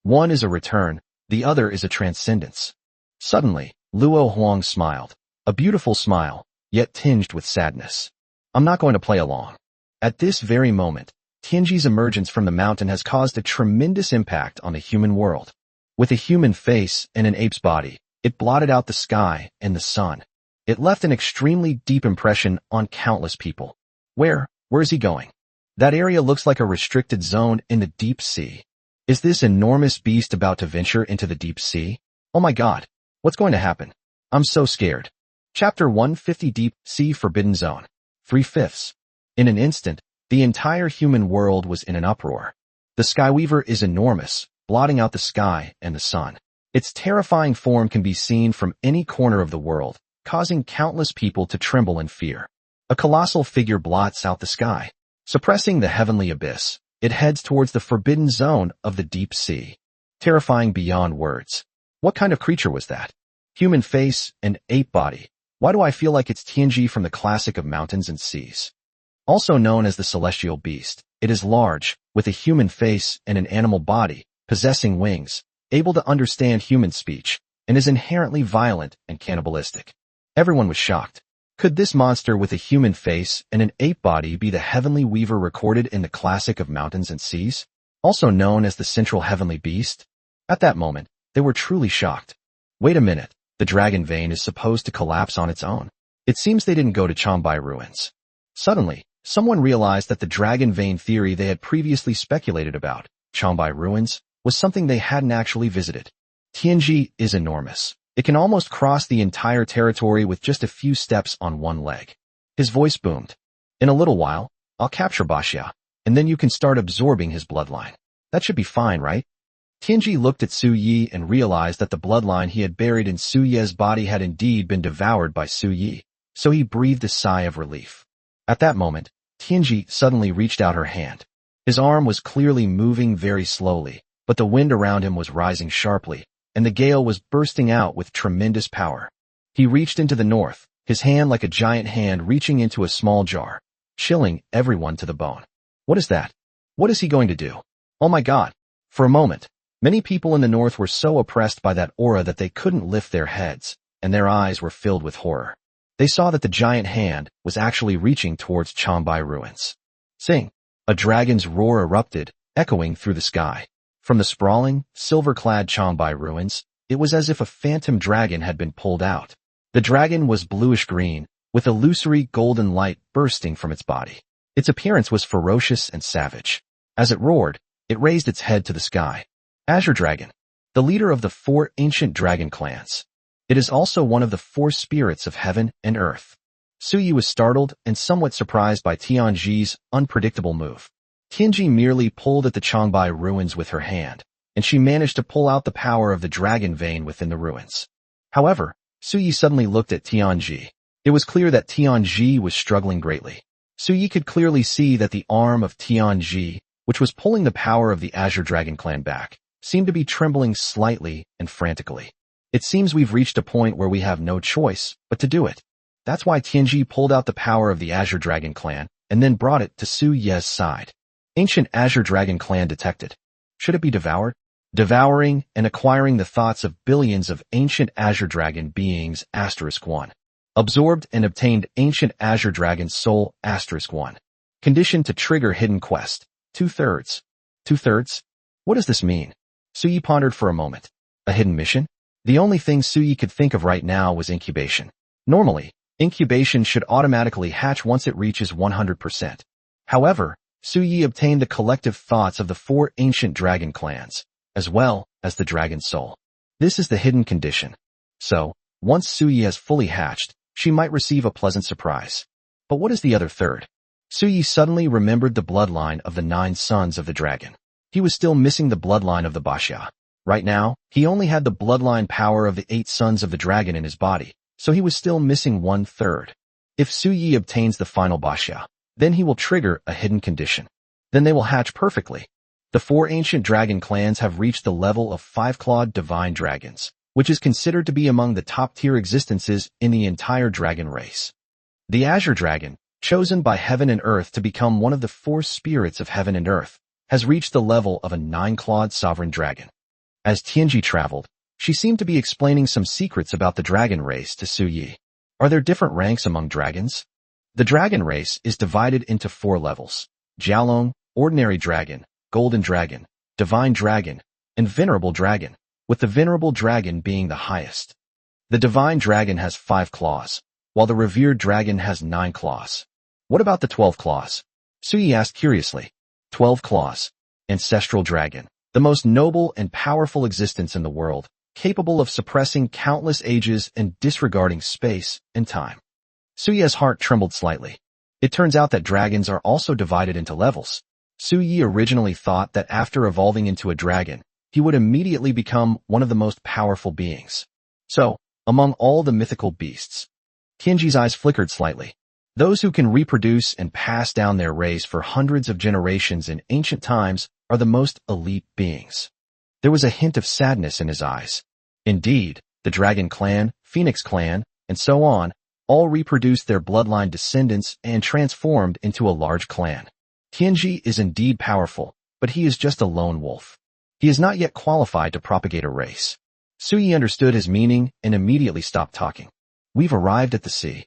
One is a return, the other is a transcendence. Suddenly, Luo Huang smiled, a beautiful smile, yet tinged with sadness. I'm not going to play along. At this very moment, Tianji's emergence from the mountain has caused a tremendous impact on the human world. With a human face and an ape's body, it blotted out the sky and the sun. It left an extremely deep impression on countless people. Where is he going? That area looks like a restricted zone in the deep sea. Is this enormous beast about to venture into the deep sea? Oh my god, what's going to happen? I'm so scared. Chapter 150 Deep Sea Forbidden Zone. 3/5. In an instant, the entire human world was in an uproar. The Skyweaver is enormous, blotting out the sky and the sun. Its terrifying form can be seen from any corner of the world, causing countless people to tremble in fear. A colossal figure blots out the sky. Suppressing the heavenly abyss, it heads towards the forbidden zone of the deep sea. Terrifying beyond words. What kind of creature was that? Human face and ape body. Why do I feel like it's Tianji from the classic of mountains and seas? Also known as the celestial beast, it is large, with a human face and an animal body, possessing wings, able to understand human speech, and is inherently violent and cannibalistic. Everyone was shocked. Could this monster with a human face and an ape body be the heavenly weaver recorded in the classic of mountains and seas, also known as the central heavenly beast? At that moment, they were truly shocked. Wait a minute, the dragon vein is supposed to collapse on its own. It seems they didn't go to Changbai ruins. Suddenly, someone realized that the dragon vein theory they had previously speculated about, Changbai ruins, was something they hadn't actually visited. Tianji is enormous. It can almost cross the entire territory with just a few steps on one leg. His voice boomed. In a little while, I'll capture Baxia, and then you can start absorbing his bloodline. That should be fine, right? Tianji looked at Su Yi and realized that the bloodline he had buried in Su Ye's body had indeed been devoured by Su Yi, so he breathed a sigh of relief. At that moment, Tianji suddenly reached out her hand. His arm was clearly moving very slowly, but the wind around him was rising sharply, and the gale was bursting out with tremendous power. He reached into the north, his hand like a giant hand reaching into a small jar, chilling everyone to the bone. What is that? What is he going to do? Oh my god. For a moment, many people in the north were so oppressed by that aura that they couldn't lift their heads, and their eyes were filled with horror. They saw that the giant hand was actually reaching towards Changbai ruins. Sing! A dragon's roar erupted, echoing through the sky. From the sprawling, silver-clad Changbai ruins, it was as if a phantom dragon had been pulled out. The dragon was bluish-green, with illusory golden light bursting from its body. Its appearance was ferocious and savage. As it roared, it raised its head to the sky. Azure Dragon, the leader of the 4 ancient dragon clans. It is also one of the 4 spirits of heaven and earth. Su Yi was startled and somewhat surprised by Tianji's unpredictable move. Tianji merely pulled at the Changbai ruins with her hand, and she managed to pull out the power of the dragon vein within the ruins. However, Su Yi suddenly looked at Tianji. It was clear that Tianji was struggling greatly. Su Yi could clearly see that the arm of Tianji, which was pulling the power of the Azure Dragon clan back, seemed to be trembling slightly and frantically. It seems we've reached a point where we have no choice but to do it. That's why Tianji pulled out the power of the Azure Dragon clan and then brought it to Su Ye's side. Ancient Azure Dragon clan detected. Should it be devoured? Devouring and acquiring the thoughts of billions of ancient Azure Dragon beings *1. Absorbed and obtained ancient Azure Dragon soul *1. Conditioned to trigger hidden quest. 2/3. 2/3? What does this mean? Su Yi pondered for a moment. A hidden mission? The only thing Su Yi could think of right now was incubation. Normally, incubation should automatically hatch once it reaches 100%. However, Su Yi obtained the collective thoughts of the 4 ancient dragon clans, as well as the dragon soul. This is the hidden condition. So, once Su Yi has fully hatched, she might receive a pleasant surprise. But what is the other third? Su Yi suddenly remembered the bloodline of the 9 sons of the dragon. He was still missing the bloodline of the Baxia. Right now, he only had the bloodline power of the 8 sons of the dragon in his body, so he was still missing 1/3. If Su Yi obtains the final Baxia, then he will trigger a hidden condition. Then they will hatch perfectly. The 4 ancient dragon clans have reached the level of 5-clawed divine dragons, which is considered to be among the top-tier existences in the entire dragon race. The Azure Dragon, chosen by heaven and earth to become one of the 4 spirits of heaven and earth, has reached the level of a 9-clawed sovereign dragon. As Tianji traveled, she seemed to be explaining some secrets about the dragon race to Su Yi. Are there different ranks among dragons? The dragon race is divided into 4 levels: Jiaolong, ordinary dragon, golden dragon, divine dragon, and venerable dragon, with the venerable dragon being the highest. The divine dragon has 5 claws, while the revered dragon has 9 claws. What about the 12 claws? Suyi asked curiously. 12 claws. Ancestral dragon, the most noble and powerful existence in the world, capable of suppressing countless ages and disregarding space and time. Suyi's heart trembled slightly. It turns out that dragons are also divided into levels. Suyi originally thought that after evolving into a dragon, he would immediately become one of the most powerful beings. So, among all the mythical beasts, Tianji's eyes flickered slightly. Those who can reproduce and pass down their race for hundreds of generations in ancient times are the most elite beings. There was a hint of sadness in his eyes. Indeed, the Dragon Clan, Phoenix Clan, and so on, all reproduced their bloodline descendants and transformed into a large clan. Tianji is indeed powerful, but he is just a lone wolf. He is not yet qualified to propagate a race. Suyi understood his meaning and immediately stopped talking. We've arrived at the sea.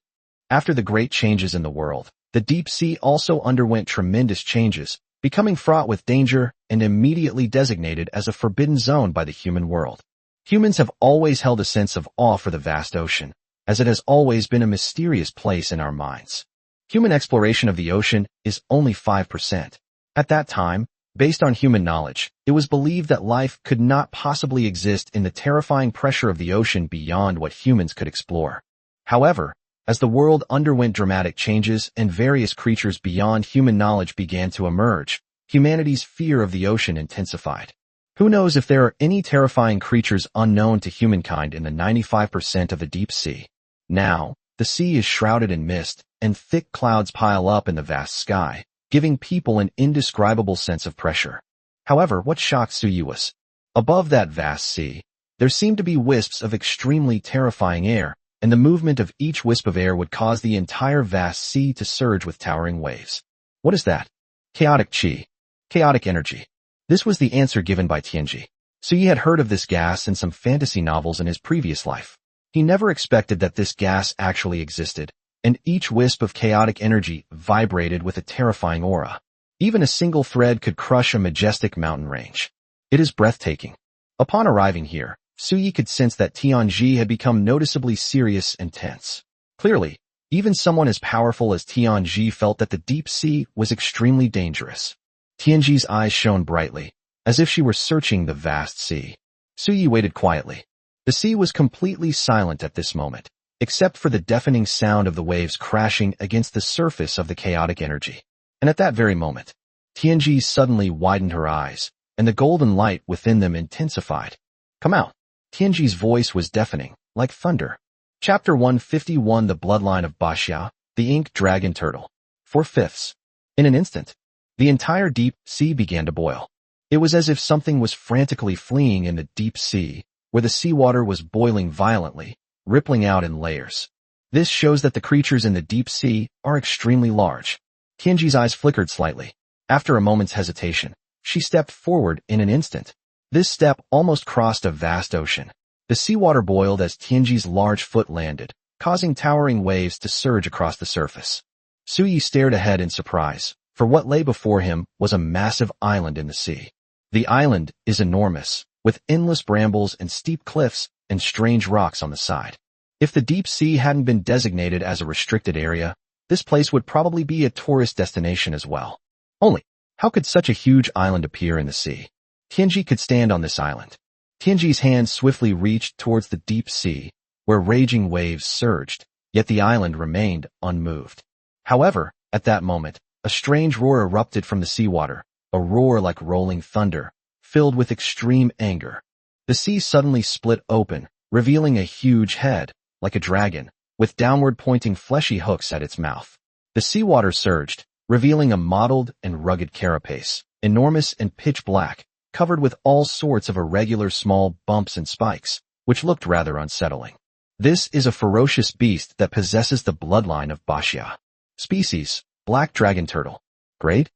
After the great changes in the world, the deep sea also underwent tremendous changes, becoming fraught with danger and immediately designated as a forbidden zone by the human world. Humans have always held a sense of awe for the vast ocean, as it has always been a mysterious place in our minds. Human exploration of the ocean is only 5%. At that time, based on human knowledge, it was believed that life could not possibly exist in the terrifying pressure of the ocean beyond what humans could explore. However, as the world underwent dramatic changes and various creatures beyond human knowledge began to emerge, humanity's fear of the ocean intensified. Who knows if there are any terrifying creatures unknown to humankind in the 95% of the deep sea? Now, the sea is shrouded in mist, and thick clouds pile up in the vast sky, giving people an indescribable sense of pressure. However, what shocked Suyi was, above that vast sea, there seemed to be wisps of extremely terrifying air, and the movement of each wisp of air would cause the entire vast sea to surge with towering waves. What is that? Chaotic chi. Chaotic energy. This was the answer given by Tianji. Suyi had heard of this gas in some fantasy novels in his previous life. He never expected that this gas actually existed, and each wisp of chaotic energy vibrated with a terrifying aura. Even a single thread could crush a majestic mountain range. It is breathtaking. Upon arriving here, Suyi could sense that Tianji had become noticeably serious and tense. Clearly, even someone as powerful as Tianji felt that the deep sea was extremely dangerous. Tianji's eyes shone brightly, as if she were searching the vast sea. Suyi waited quietly. The sea was completely silent at this moment, except for the deafening sound of the waves crashing against the surface of the chaotic energy. And at that very moment, Tianji suddenly widened her eyes, and the golden light within them intensified. Come out. Tianji's voice was deafening, like thunder. Chapter 151 The Bloodline of Baxia, the Ink Dragon Turtle. 4/5. In an instant, the entire deep sea began to boil. It was as if something was frantically fleeing in the deep sea, where the seawater was boiling violently, rippling out in layers. This shows that the creatures in the deep sea are extremely large. Tianji's eyes flickered slightly. After a moment's hesitation, she stepped forward in an instant. This step almost crossed a vast ocean. The seawater boiled as Tianji's large foot landed, causing towering waves to surge across the surface. Suyi stared ahead in surprise, for what lay before him was a massive island in the sea. The island is enormous, with endless brambles and steep cliffs and strange rocks on the side. If the deep sea hadn't been designated as a restricted area, this place would probably be a tourist destination as well. Only, how could such a huge island appear in the sea? Tianji could stand on this island. Tianji's hand swiftly reached towards the deep sea, where raging waves surged, yet the island remained unmoved. However, at that moment, a strange roar erupted from the seawater, a roar like rolling thunder, filled with extreme anger. The sea suddenly split open, revealing a huge head, like a dragon, with downward-pointing fleshy hooks at its mouth. The seawater surged, revealing a mottled and rugged carapace, enormous and pitch black, covered with all sorts of irregular small bumps and spikes, which looked rather unsettling. This is a ferocious beast that possesses the bloodline of Baxia. Species, black dragon turtle. Grade,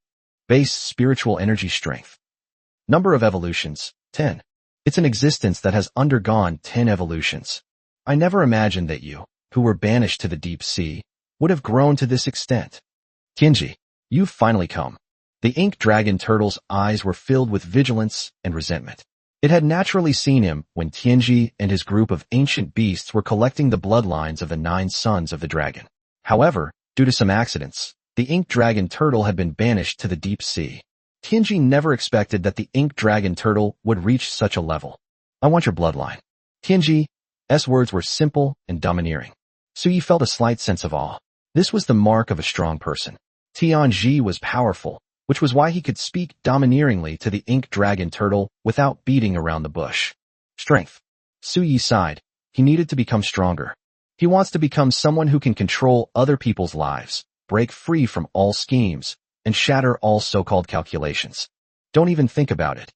base spiritual energy strength. Number of evolutions, 10. It's an existence that has undergone 10 evolutions. I never imagined that you, who were banished to the deep sea, would have grown to this extent. Tianji, you've finally come. The ink dragon turtle's eyes were filled with vigilance and resentment. It had naturally seen him when Tianji and his group of ancient beasts were collecting the bloodlines of the 9 sons of the dragon. However, due to some accidents, the ink dragon turtle had been banished to the deep sea. Tianji never expected that the ink dragon turtle would reach such a level. I want your bloodline. Tianji's words were simple and domineering. Suyi felt a slight sense of awe. This was the mark of a strong person. Tianji was powerful, which was why he could speak domineeringly to the ink dragon turtle without beating around the bush. Strength. Suyi sighed. He needed to become stronger. He wants to become someone who can control other people's lives, break free from all schemes, and shatter all so-called calculations. Don't even think about it.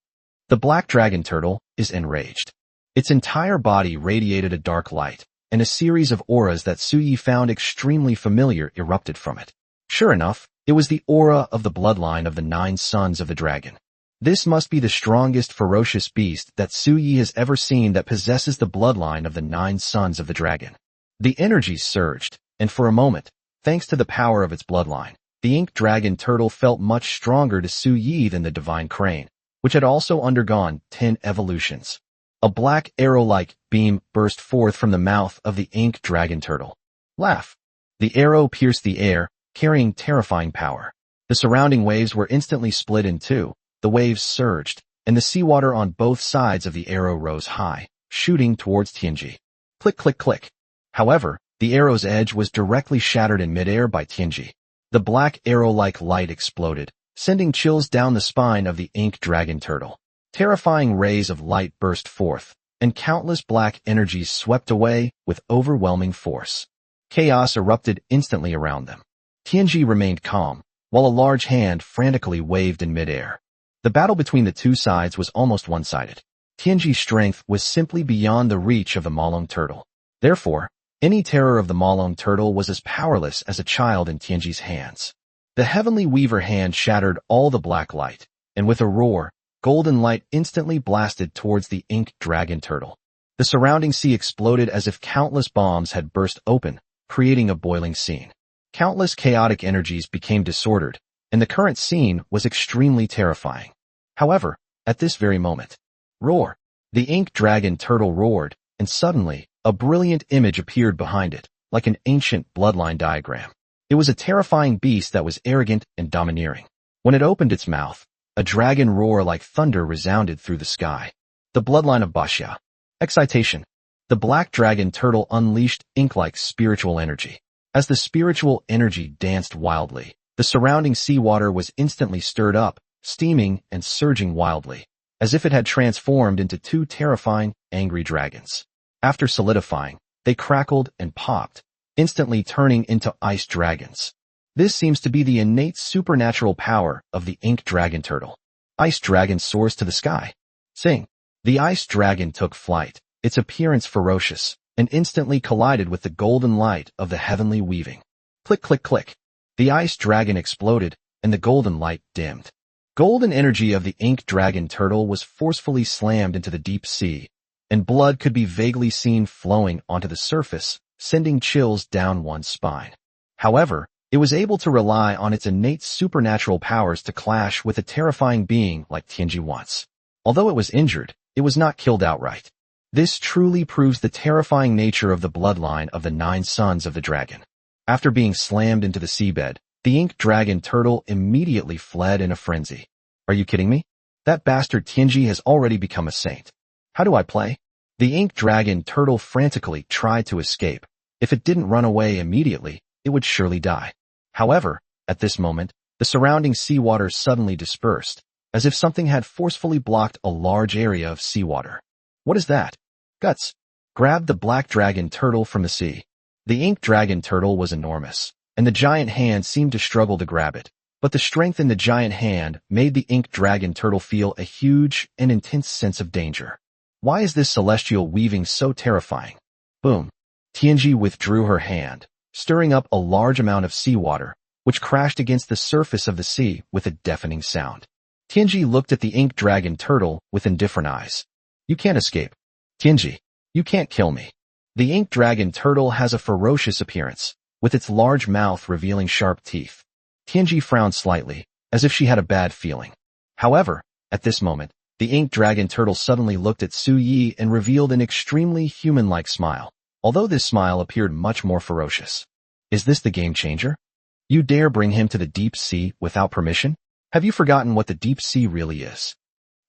The black dragon turtle is enraged. Its entire body radiated a dark light, and a series of auras that Suyi found extremely familiar erupted from it. Sure enough, it was the aura of the bloodline of the 9 sons of the dragon. This must be the strongest ferocious beast that Suyi has ever seen that possesses the bloodline of the 9 sons of the dragon. The energies surged, and for a moment, thanks to the power of its bloodline, the ink dragon turtle felt much stronger to Suyi than the divine crane, which had also undergone 10 evolutions. A black arrow-like beam burst forth from the mouth of the ink dragon turtle. Laugh. The arrow pierced the air, carrying terrifying power. The surrounding waves were instantly split in two, the waves surged, and the seawater on both sides of the arrow rose high, shooting towards Tianji. Click, click, click. However, the arrow's edge was directly shattered in midair by Tianji. The black arrow-like light exploded, sending chills down the spine of the ink dragon turtle. Terrifying rays of light burst forth, and countless black energies swept away with overwhelming force. Chaos erupted instantly around them. Tianji remained calm, while a large hand frantically waved in midair. The battle between the two sides was almost one-sided. Tianji's strength was simply beyond the reach of the Malong turtle. Therefore, any terror of the Malong turtle was as powerless as a child in Tianji's hands. The heavenly weaver hand shattered all the black light, and with a roar, golden light instantly blasted towards the ink dragon turtle. The surrounding sea exploded as if countless bombs had burst open, creating a boiling scene. Countless chaotic energies became disordered, and the current scene was extremely terrifying. However, at this very moment, roar! The ink dragon turtle roared, and suddenly, a brilliant image appeared behind it, like an ancient bloodline diagram. It was a terrifying beast that was arrogant and domineering. When it opened its mouth, a dragon roar like thunder resounded through the sky. The bloodline of Bashya. Excitation. The black dragon turtle unleashed ink-like spiritual energy. As the spiritual energy danced wildly, the surrounding seawater was instantly stirred up, steaming and surging wildly, as if it had transformed into 2 terrifying, angry dragons. After solidifying, they crackled and popped, instantly turning into ice dragons. This seems to be the innate supernatural power of the ink dragon turtle. Ice dragon soars to the sky. Sing. The ice dragon took flight, its appearance ferocious, and instantly collided with the golden light of the heavenly weaving. Click, click, click. The ice dragon exploded, and the golden light dimmed. Golden energy of the ink dragon turtle was forcefully slammed into the deep sea, and blood could be vaguely seen flowing onto the surface, sending chills down one's spine. However, it was able to rely on its innate supernatural powers to clash with a terrifying being like Tianji once. Although it was injured, it was not killed outright. This truly proves the terrifying nature of the bloodline of the 9 sons of the dragon. After being slammed into the seabed, the ink dragon turtle immediately fled in a frenzy. Are you kidding me? That bastard Tianji has already become a saint. How do I play? The ink dragon turtle frantically tried to escape. If it didn't run away immediately, it would surely die. However, at this moment, the surrounding seawater suddenly dispersed, as if something had forcefully blocked a large area of seawater. What is that? Guts. Grabbed the black dragon turtle from the sea. The ink dragon turtle was enormous, and the giant hand seemed to struggle to grab it, but the strength in the giant hand made the ink dragon turtle feel a huge and intense sense of danger. Why is this celestial weaving so terrifying? Boom. Tianji withdrew her hand, stirring up a large amount of seawater, which crashed against the surface of the sea with a deafening sound. Tianji looked at the ink dragon turtle with indifferent eyes. You can't escape. Tianji, you can't kill me. The ink dragon turtle has a ferocious appearance, with its large mouth revealing sharp teeth. Tianji frowned slightly, as if she had a bad feeling. However, at this moment, the ink dragon turtle suddenly looked at Su Yi and revealed an extremely human-like smile, although this smile appeared much more ferocious. Is this the game changer? You dare bring him to the deep sea without permission? Have you forgotten what the deep sea really is?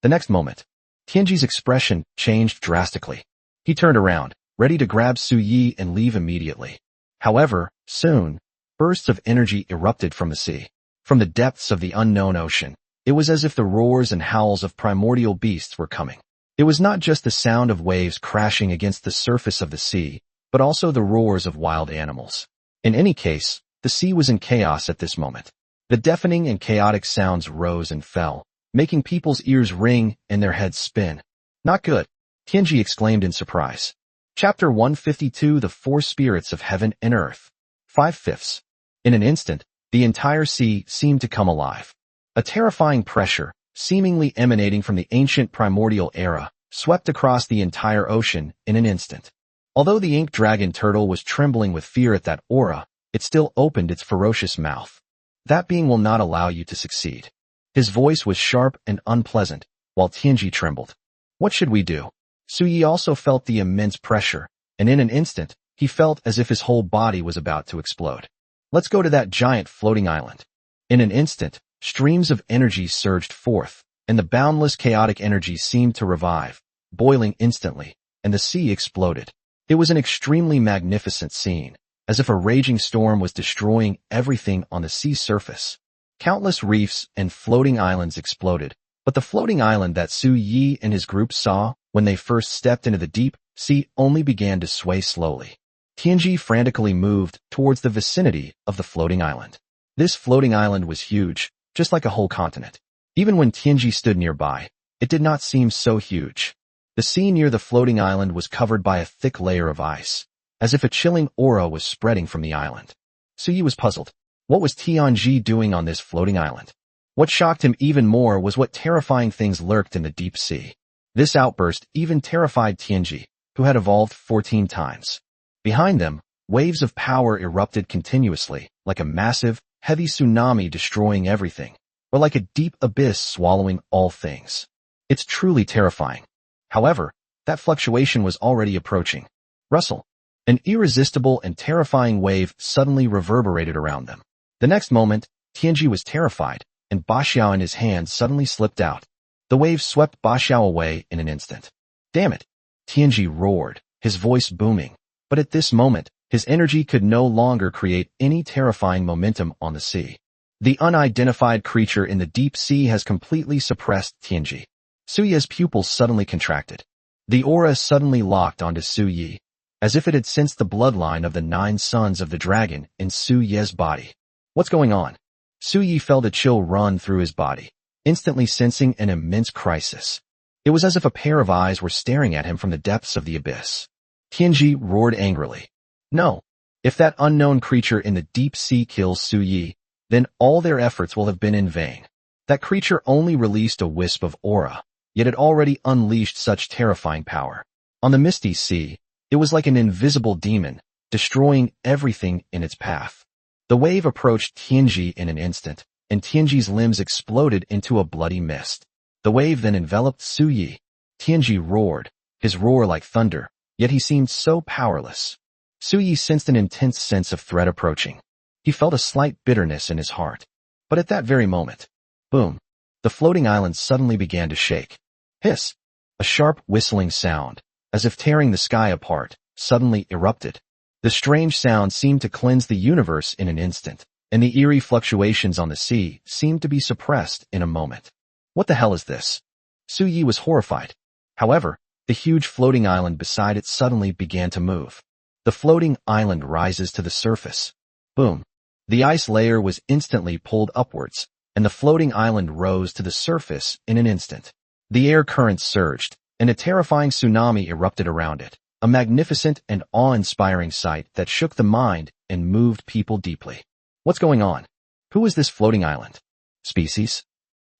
The next moment, Tianji's expression changed drastically. He turned around, ready to grab Su Yi and leave immediately. However, soon, bursts of energy erupted from the sea. From the depths of the unknown ocean, it was as if the roars and howls of primordial beasts were coming. It was not just the sound of waves crashing against the surface of the sea, but also the roars of wild animals. In any case, the sea was in chaos at this moment. The deafening and chaotic sounds rose and fell, making people's ears ring and their heads spin. Not good, Tianji exclaimed in surprise. Chapter 152 The Four Spirits of Heaven and Earth. 5/5. In an instant, the entire sea seemed to come alive. A terrifying pressure, seemingly emanating from the ancient primordial era, swept across the entire ocean in an instant. Although the ink dragon turtle was trembling with fear at that aura, it still opened its ferocious mouth. That being will not allow you to succeed. His voice was sharp and unpleasant, while Tianji trembled. What should we do? Su Yi also felt the immense pressure, and in an instant, he felt as if his whole body was about to explode. Let's go to that giant floating island. In an instant, streams of energy surged forth, and the boundless chaotic energy seemed to revive, boiling instantly, and the sea exploded. It was an extremely magnificent scene, as if a raging storm was destroying everything on the sea surface. Countless reefs and floating islands exploded, but the floating island that Su Yi and his group saw when they first stepped into the deep sea only began to sway slowly. Tianji frantically moved towards the vicinity of the floating island. This floating island was huge, just like a whole continent. Even when Tianji stood nearby, it did not seem so huge. The sea near the floating island was covered by a thick layer of ice, as if a chilling aura was spreading from the island. Su Yi was puzzled. What was Tianji doing on this floating island? What shocked him even more was what terrifying things lurked in the deep sea. This outburst even terrified Tianji, who had evolved 14 times. Behind them, waves of power erupted continuously, like a massive, heavy tsunami destroying everything, or like a deep abyss swallowing all things. It's truly terrifying. However, that fluctuation was already approaching. Rustle. An irresistible and terrifying wave suddenly reverberated around them. The next moment, Tianji was terrified, and Baxiao in his hand suddenly slipped out. The wave swept Baxiao away in an instant. Damn it! Tianji roared, his voice booming. But at this moment, his energy could no longer create any terrifying momentum on the sea. The unidentified creature in the deep sea has completely suppressed Tianji. Su Yi's pupils suddenly contracted. The aura suddenly locked onto Su Yi, as if it had sensed the bloodline of the 9 sons of the dragon in Su Yi's body. What's going on? Su Yi felt a chill run through his body, instantly sensing an immense crisis. It was as if a pair of eyes were staring at him from the depths of the abyss. Tianji roared angrily. No. If that unknown creature in the deep sea kills Su Yi, then all their efforts will have been in vain. That creature only released a wisp of aura, yet it already unleashed such terrifying power. On the misty sea, it was like an invisible demon, destroying everything in its path. The wave approached Tianji in an instant, and Tianji's limbs exploded into a bloody mist. The wave then enveloped Su Yi. Tianji roared, his roar like thunder, yet he seemed so powerless. Su Yi sensed an intense sense of threat approaching. He felt a slight bitterness in his heart. But at that very moment, boom, the floating island suddenly began to shake. Hiss! A sharp whistling sound, as if tearing the sky apart, suddenly erupted. The strange sound seemed to cleanse the universe in an instant, and the eerie fluctuations on the sea seemed to be suppressed in a moment. What the hell is this? Su Yi was horrified. However, the huge floating island beside it suddenly began to move. The floating island rises to the surface. Boom. The ice layer was instantly pulled upwards, and the floating island rose to the surface in an instant. The air currents surged, and a terrifying tsunami erupted around it, a magnificent and awe-inspiring sight that shook the mind and moved people deeply. What's going on? Who is this floating island? Species?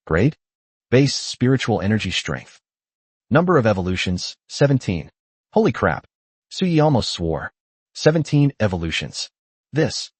Grade? Base spiritual energy strength. Number of evolutions, 17. Holy crap. Su Yi almost swore. 17 evolutions. This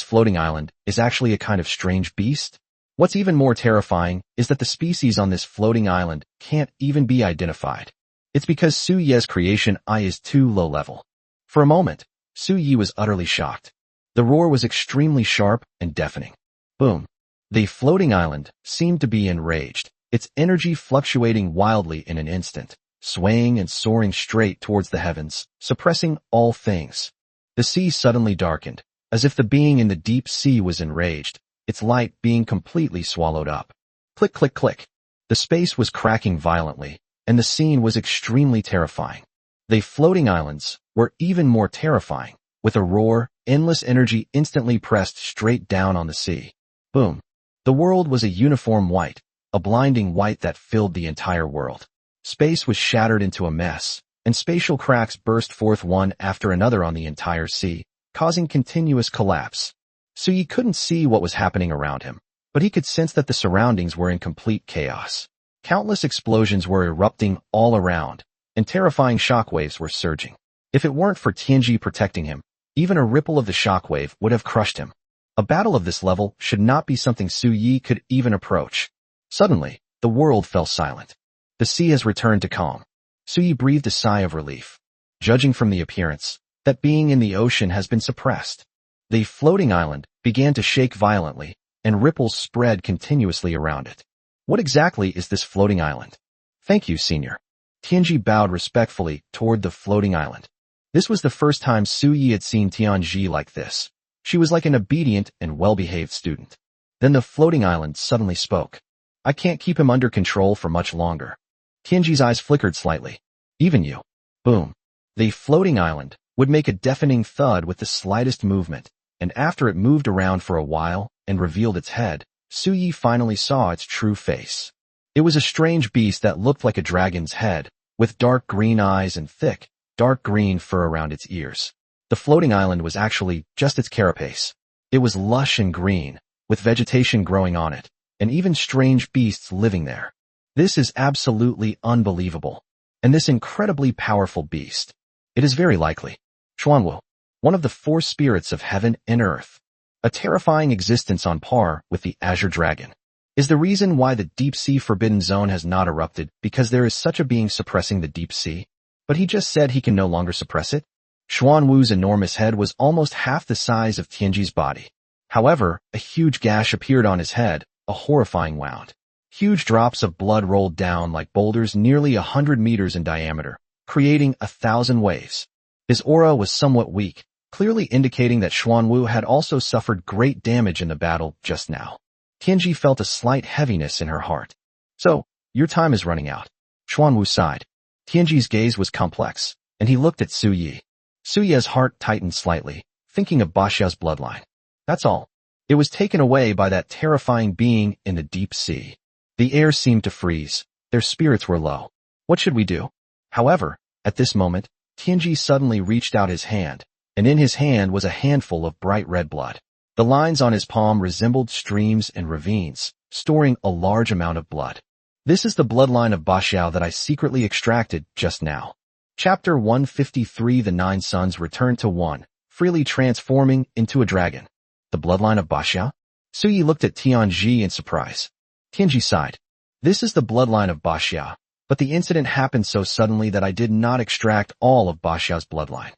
floating island is actually a kind of strange beast? What's even more terrifying is that the species on this floating island can't even be identified. It's because Su Ye's creation I is too low level. For a moment, Su Yi was utterly shocked. The roar was extremely sharp and deafening. Boom. The floating island seemed to be enraged, its energy fluctuating wildly in an instant, swaying and soaring straight towards the heavens, suppressing all things. The sea suddenly darkened, as if the being in the deep sea was enraged, its light being completely swallowed up. Click, click, click. The space was cracking violently, and the scene was extremely terrifying. The floating islands were even more terrifying. With a roar, endless energy instantly pressed straight down on the sea. Boom. The world was a uniform white, a blinding white that filled the entire world. Space was shattered into a mess, and spatial cracks burst forth one after another on the entire sea, causing continuous collapse. Su Yi couldn't see what was happening around him, but he could sense that the surroundings were in complete chaos. Countless explosions were erupting all around, and terrifying shockwaves were surging. If it weren't for Tianji protecting him, even a ripple of the shockwave would have crushed him. A battle of this level should not be something Su Yi could even approach. Suddenly, the world fell silent. The sea has returned to calm. Su Yi breathed a sigh of relief. Judging from the appearance, that being in the ocean has been suppressed. The floating island began to shake violently, and ripples spread continuously around it. What exactly is this floating island? Thank you, Senior. Tianji bowed respectfully toward the floating island. This was the first time Su Yi had seen Tianji like this. She was like an obedient and well-behaved student. Then the floating island suddenly spoke. I can't keep him under control for much longer. Tianji's eyes flickered slightly. Even you. Boom. The floating island would make a deafening thud with the slightest movement, and after it moved around for a while and revealed its head, Su Yi finally saw its true face. It was a strange beast that looked like a dragon's head, with dark green eyes and thick, dark green fur around its ears. The floating island was actually just its carapace. It was lush and green, with vegetation growing on it, and even strange beasts living there. This is absolutely unbelievable. And this incredibly powerful beast. It is very likely Xuanwu, one of the four spirits of heaven and earth. A terrifying existence on par with the Azure Dragon. Is the reason why the deep sea forbidden zone has not erupted because there is such a being suppressing the deep sea? But he just said he can no longer suppress it? Xuanwu's enormous head was almost half the size of Tianji's body. However, a huge gash appeared on his head, a horrifying wound. Huge drops of blood rolled down like boulders nearly 100 meters in diameter, creating 1,000 waves. His aura was somewhat weak, clearly indicating that Xuanwu had also suffered great damage in the battle just now. Tianji felt a slight heaviness in her heart. So, your time is running out. Xuanwu sighed. Tianji's gaze was complex, and he looked at Su Yi. Su Yi's heart tightened slightly, thinking of Baxiao's bloodline. That's all. It was taken away by that terrifying being in the deep sea. The air seemed to freeze. Their spirits were low. What should we do? However, at this moment, Tianji suddenly reached out his hand, and in his hand was a handful of bright red blood. The lines on his palm resembled streams and ravines, storing a large amount of blood. This is the bloodline of Baxiao that I secretly extracted just now. Chapter 153 The Nine Sons Return to One, freely transforming into a dragon. The bloodline of Baxiao? Su Yi looked at Tianji in surprise. Tianji sighed. This is the bloodline of Baxiao, but the incident happened so suddenly that I did not extract all of Baxiao's bloodline.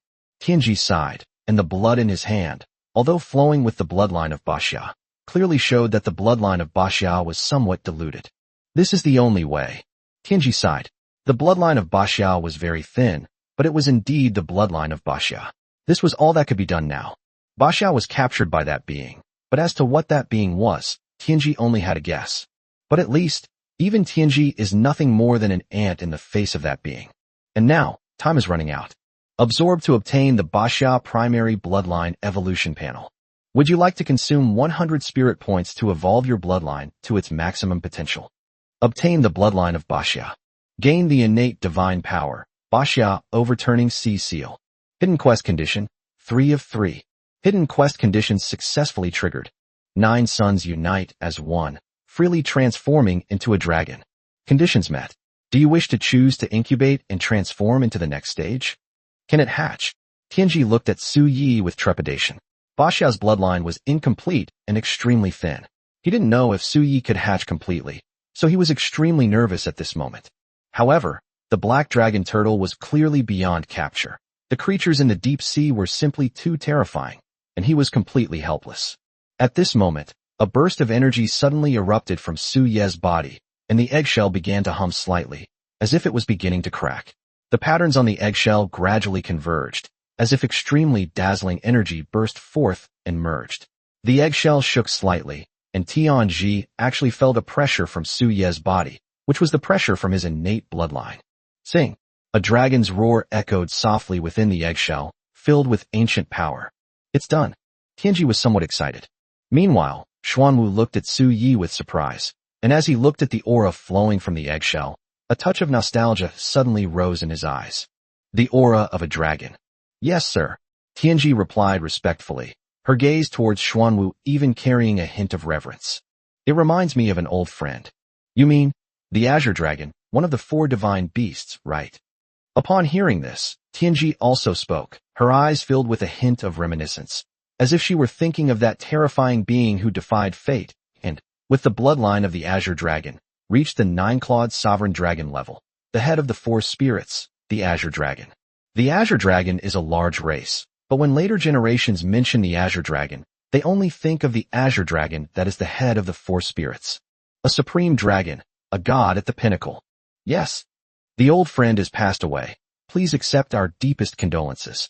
Tianji sighed, and the blood in his hand, although flowing with the bloodline of Baxiao, clearly showed that the bloodline of Baxiao was somewhat diluted. This is the only way. Tianji sighed. The bloodline of Baxiao was very thin, but it was indeed the bloodline of Baxiao. This was all that could be done now. Baxiao was captured by that being, but as to what that being was, Tianji only had a guess. But at least, even Tianji is nothing more than an ant in the face of that being. And now, time is running out. Absorb to obtain the Baxiao Primary Bloodline Evolution Panel. Would you like to consume 100 spirit points to evolve your bloodline to its maximum potential? Obtain the bloodline of Baxiao. Gain the innate divine power, Baxiao Overturning Sea Seal. Hidden quest condition, 3 of 3. Hidden quest conditions successfully triggered. 9 sons unite as one, freely transforming into a dragon. Conditions met. Do you wish to choose to incubate and transform into the next stage? Can it hatch? Tianji looked at Su Yi with trepidation. Baxiao's bloodline was incomplete and extremely thin. He didn't know if Su Yi could hatch completely, so he was extremely nervous at this moment. However, the black dragon turtle was clearly beyond capture. The creatures in the deep sea were simply too terrifying, and he was completely helpless. At this moment, a burst of energy suddenly erupted from Su Ye's body, and the eggshell began to hum slightly, as if it was beginning to crack. The patterns on the eggshell gradually converged, as if extremely dazzling energy burst forth and merged. The eggshell shook slightly, and Tianji actually felt a pressure from Su Ye's body, which was the pressure from his innate bloodline. Sing! A dragon's roar echoed softly within the eggshell, filled with ancient power. It's done. Tianji was somewhat excited. Meanwhile, Xuanwu looked at Su Yi with surprise, and as he looked at the aura flowing from the eggshell, a touch of nostalgia suddenly rose in his eyes. The aura of a dragon. Yes, sir. Tianji replied respectfully, her gaze towards Xuanwu even carrying a hint of reverence. It reminds me of an old friend. You mean, the Azure Dragon, one of the 4 divine beasts, right? Upon hearing this, Tianji also spoke, her eyes filled with a hint of reminiscence, as if she were thinking of that terrifying being who defied fate, and, with the bloodline of the Azure Dragon, reached the 9-clawed sovereign dragon level, the head of the 4 spirits, the Azure Dragon. The Azure Dragon is a large race, but when later generations mention the Azure Dragon, they only think of the Azure Dragon that is the head of the 4 spirits. A supreme dragon, a god at the pinnacle. Yes. The old friend has passed away. Please accept our deepest condolences.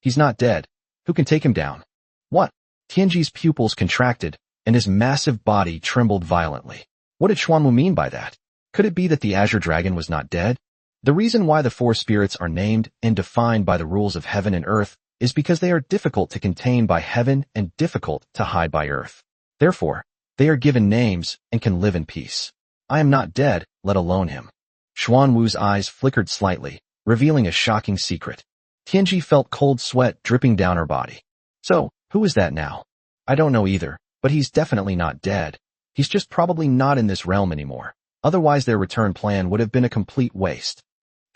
He's not dead. Who can take him down? What? Tianji's pupils contracted, and his massive body trembled violently. What did Xuanwu mean by that? Could it be that the Azure Dragon was not dead? The reason why the 4 spirits are named and defined by the rules of heaven and earth is because they are difficult to contain by heaven and difficult to hide by earth. Therefore, they are given names and can live in peace. I am not dead, let alone him. Xuanwu's eyes flickered slightly, revealing a shocking secret. Tianji felt cold sweat dripping down her body. So, who is that now? I don't know either, but he's definitely not dead. He's just probably not in this realm anymore. Otherwise their return plan would have been a complete waste.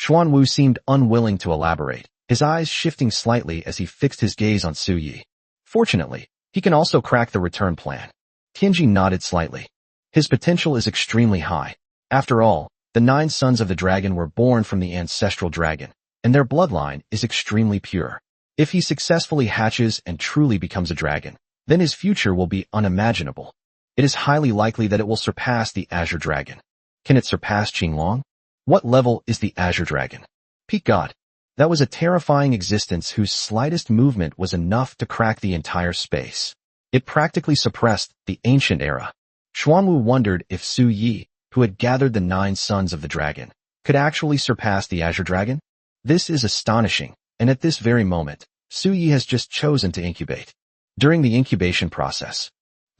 Xuanwu seemed unwilling to elaborate, his eyes shifting slightly as he fixed his gaze on Su Yi. Fortunately, he can also crack the return plan. Tianji nodded slightly. His potential is extremely high. After all, the 9 sons of the dragon were born from the ancestral dragon, and their bloodline is extremely pure. If he successfully hatches and truly becomes a dragon, then his future will be unimaginable. It is highly likely that it will surpass the Azure Dragon. Can it surpass Qinglong? What level is the Azure Dragon? Peak God. That was a terrifying existence whose slightest movement was enough to crack the entire space. It practically suppressed the ancient era. Xuanwu wondered if Su Yi, who had gathered the 9 sons of the dragon, could actually surpass the Azure Dragon. This is astonishing, and at this very moment, Su Yi has just chosen to incubate. During the incubation process,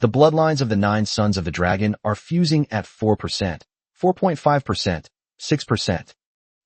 the bloodlines of the 9 sons of the dragon are fusing at 4%, 4.5%, 6%.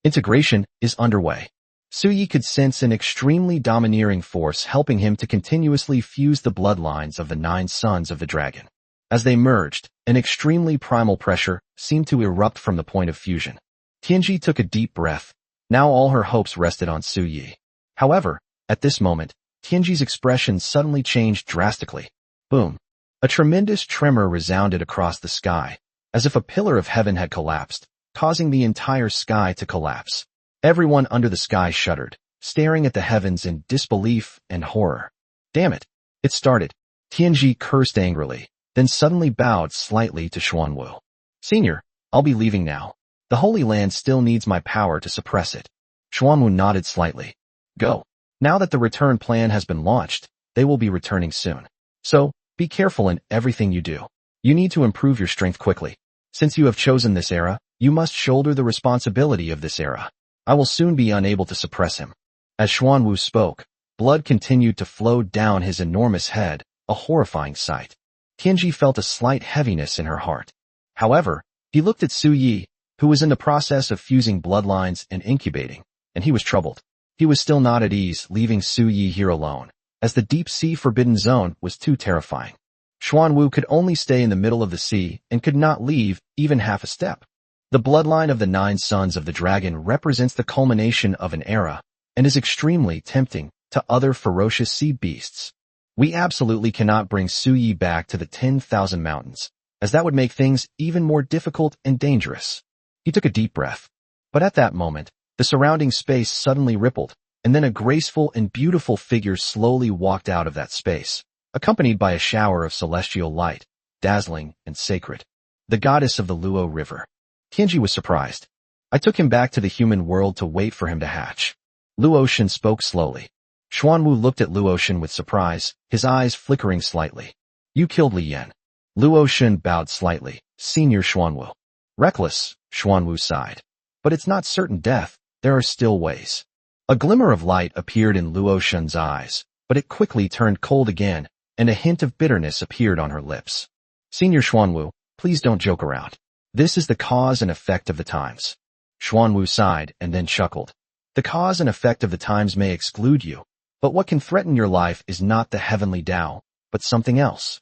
Integration is underway. Su Yi could sense an extremely domineering force helping him to continuously fuse the bloodlines of the 9 sons of the dragon. As they merged, an extremely primal pressure seemed to erupt from the point of fusion. Tianji took a deep breath. Now all her hopes rested on Su Yi. However, at this moment, Tianji's expression suddenly changed drastically. Boom. A tremendous tremor resounded across the sky, as if a pillar of heaven had collapsed, causing the entire sky to collapse. Everyone under the sky shuddered, staring at the heavens in disbelief and horror. Damn it. It started. Tianji cursed angrily, then suddenly bowed slightly to Xuanwu. Senior, I'll be leaving now. The Holy Land still needs my power to suppress it. Xuanwu nodded slightly. Go. Now that the return plan has been launched, they will be returning soon. So, be careful in everything you do. You need to improve your strength quickly. Since you have chosen this era, you must shoulder the responsibility of this era. I will soon be unable to suppress him. As Xuanwu spoke, blood continued to flow down his enormous head, a horrifying sight. Tianji felt a slight heaviness in her heart. However, he looked at Su Yi, who was in the process of fusing bloodlines and incubating, and he was troubled. He was still not at ease leaving Su Yi here alone, as the deep-sea forbidden zone was too terrifying. Xuanwu could only stay in the middle of the sea and could not leave even half a step. The bloodline of the 9 sons of the dragon represents the culmination of an era and is extremely tempting to other ferocious sea beasts. We absolutely cannot bring Su Yi back to the 10,000 mountains, as that would make things even more difficult and dangerous. He took a deep breath. But at that moment, the surrounding space suddenly rippled, and then a graceful and beautiful figure slowly walked out of that space, accompanied by a shower of celestial light, dazzling and sacred. The goddess of the Luo River. Tianji was surprised. I took him back to the human world to wait for him to hatch. Luo spoke slowly. Xuanwu looked at Luo with surprise, his eyes flickering slightly. You killed Li Yan. Luo bowed slightly. Senior Xuanwu. Reckless, Xuanwu sighed. But it's not certain death, there are still ways. A glimmer of light appeared in Luo's eyes, but it quickly turned cold again, and a hint of bitterness appeared on her lips. Senior Xuanwu, please don't joke around. This is the cause and effect of the times. Xuanwu sighed and then chuckled. The cause and effect of the times may exclude you, but what can threaten your life is not the heavenly Tao, but something else.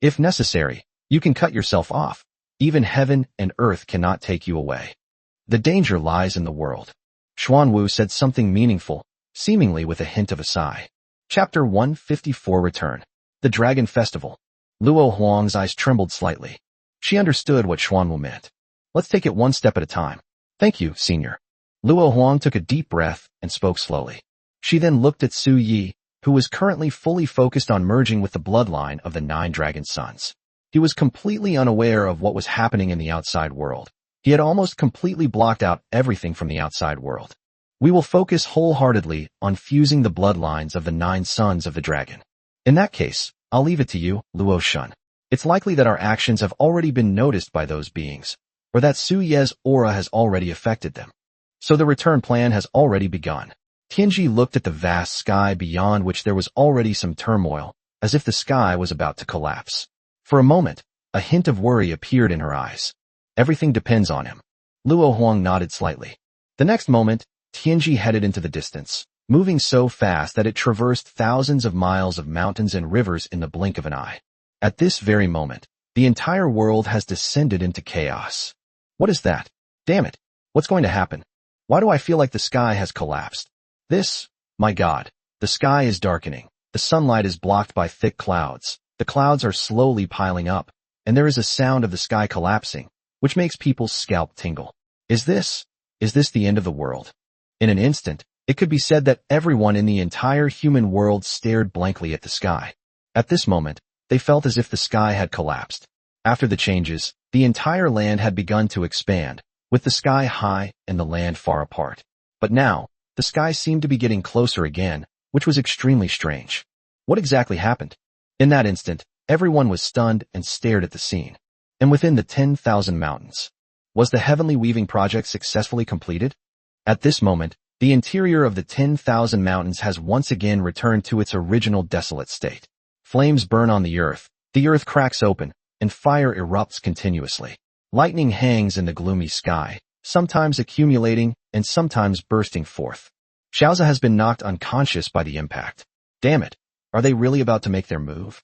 If necessary, you can cut yourself off. Even heaven and earth cannot take you away. The danger lies in the world. Xuanwu said something meaningful, seemingly with a hint of a sigh. Chapter 154 Return. The Dragon Festival. Luo Huang's eyes trembled slightly. She understood what Xuanwu meant. Let's take it one step at a time. Thank you, Senior. Luo Huang took a deep breath and spoke slowly. She then looked at Su Yi, who was currently fully focused on merging with the bloodline of the 9 dragon sons. He was completely unaware of what was happening in the outside world. He had almost completely blocked out everything from the outside world. We will focus wholeheartedly on fusing the bloodlines of the 9 sons of the dragon. In that case, I'll leave it to you, Luo Shun. It's likely that our actions have already been noticed by those beings, or that Su Ye's aura has already affected them. So the return plan has already begun. Tianji looked at the vast sky beyond which there was already some turmoil, as if the sky was about to collapse. For a moment, a hint of worry appeared in her eyes. Everything depends on him. Luo Huang nodded slightly. The next moment, Tianji headed into the distance, moving so fast that it traversed thousands of miles of mountains and rivers in the blink of an eye. At this very moment, the entire world has descended into chaos. What is that? Damn it! What's going to happen? Why do I feel like the sky has collapsed? My God, the sky is darkening. The sunlight is blocked by thick clouds. The clouds are slowly piling up, and there is a sound of the sky collapsing, which makes people's scalp tingle. Is this the end of the world? In an instant, it could be said that everyone in the entire human world stared blankly at the sky. At this moment, they felt as if the sky had collapsed. After the changes, the entire land had begun to expand, with the sky high and the land far apart. But now, the sky seemed to be getting closer again, which was extremely strange. What exactly happened? In that instant, everyone was stunned and stared at the scene. And within the 10,000 mountains, was the heavenly weaving project successfully completed? At this moment, the interior of the 10,000 mountains has once again returned to its original desolate state. Flames burn on the earth cracks open, and fire erupts continuously. Lightning hangs in the gloomy sky, sometimes accumulating and sometimes bursting forth. Xiaoza has been knocked unconscious by the impact. Damn it, are they really about to make their move?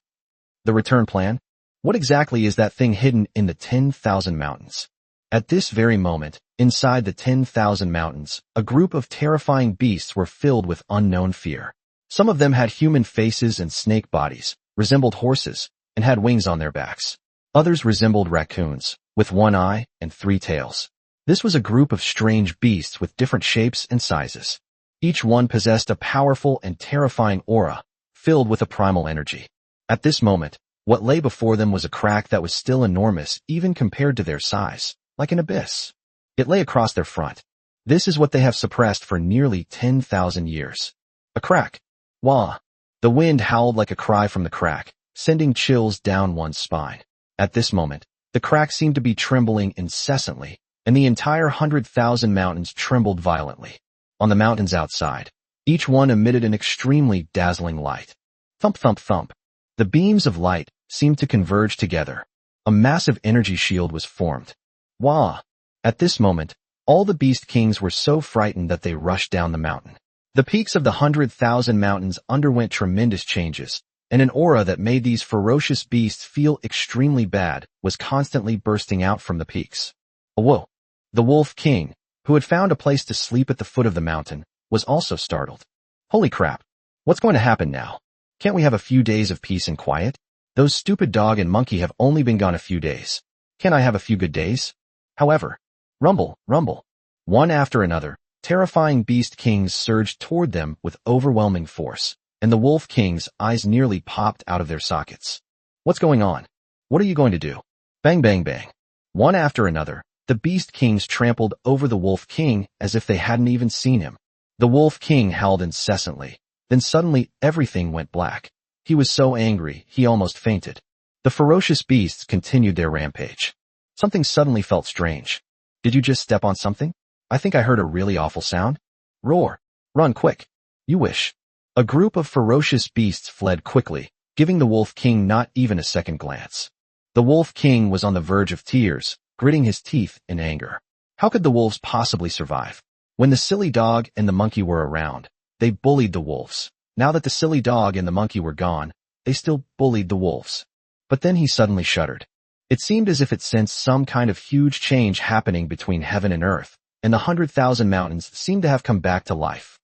The return plan? What exactly is that thing hidden in the 10,000 mountains? At this very moment, inside the 10,000 mountains, a group of terrifying beasts were filled with unknown fear. Some of them had human faces and snake bodies, resembled horses, and had wings on their backs. Others resembled raccoons, with 1 eye and 3 tails. This was a group of strange beasts with different shapes and sizes. Each one possessed a powerful and terrifying aura, filled with a primal energy. At this moment, what lay before them was a crack that was still enormous even compared to their size, like an abyss. It lay across their front. This is what they have suppressed for nearly 10,000 years. A crack. Wah! The wind howled like a cry from the crack, sending chills down one's spine. At this moment, the crack seemed to be trembling incessantly, and the entire 100,000 mountains trembled violently. On the mountains outside, each one emitted an extremely dazzling light. Thump, thump, thump. The beams of light seemed to converge together. A massive energy shield was formed. Wah! At this moment, all the beast kings were so frightened that they rushed down the mountain. The peaks of the 100,000 mountains underwent tremendous changes, and an aura that made these ferocious beasts feel extremely bad was constantly bursting out from the peaks. Whoa! The Wolf King, who had found a place to sleep at the foot of the mountain, was also startled. Holy crap! What's going to happen now? Can't we have a few days of peace and quiet? Those stupid dog and monkey have only been gone a few days. Can't I have a few good days? However, rumble, rumble. One after another, terrifying beast kings surged toward them with overwhelming force, and the wolf king's eyes nearly popped out of their sockets. What's going on? What are you going to do? Bang, bang, bang. One after another, the beast kings trampled over the wolf king as if they hadn't even seen him. The wolf king howled incessantly. Then suddenly everything went black. He was so angry, he almost fainted. The ferocious beasts continued their rampage. Something suddenly felt strange. Did you just step on something? I think I heard a really awful sound. Roar. Run quick. You wish. A group of ferocious beasts fled quickly, giving the wolf king not even a second glance. The wolf king was on the verge of tears, gritting his teeth in anger. How could the wolves possibly survive? When the silly dog and the monkey were around, they bullied the wolves. Now that the silly dog and the monkey were gone, they still bullied the wolves. But then he suddenly shuddered. It seemed as if it sensed some kind of huge change happening between heaven and earth, and the 100,000 mountains seemed to have come back to life.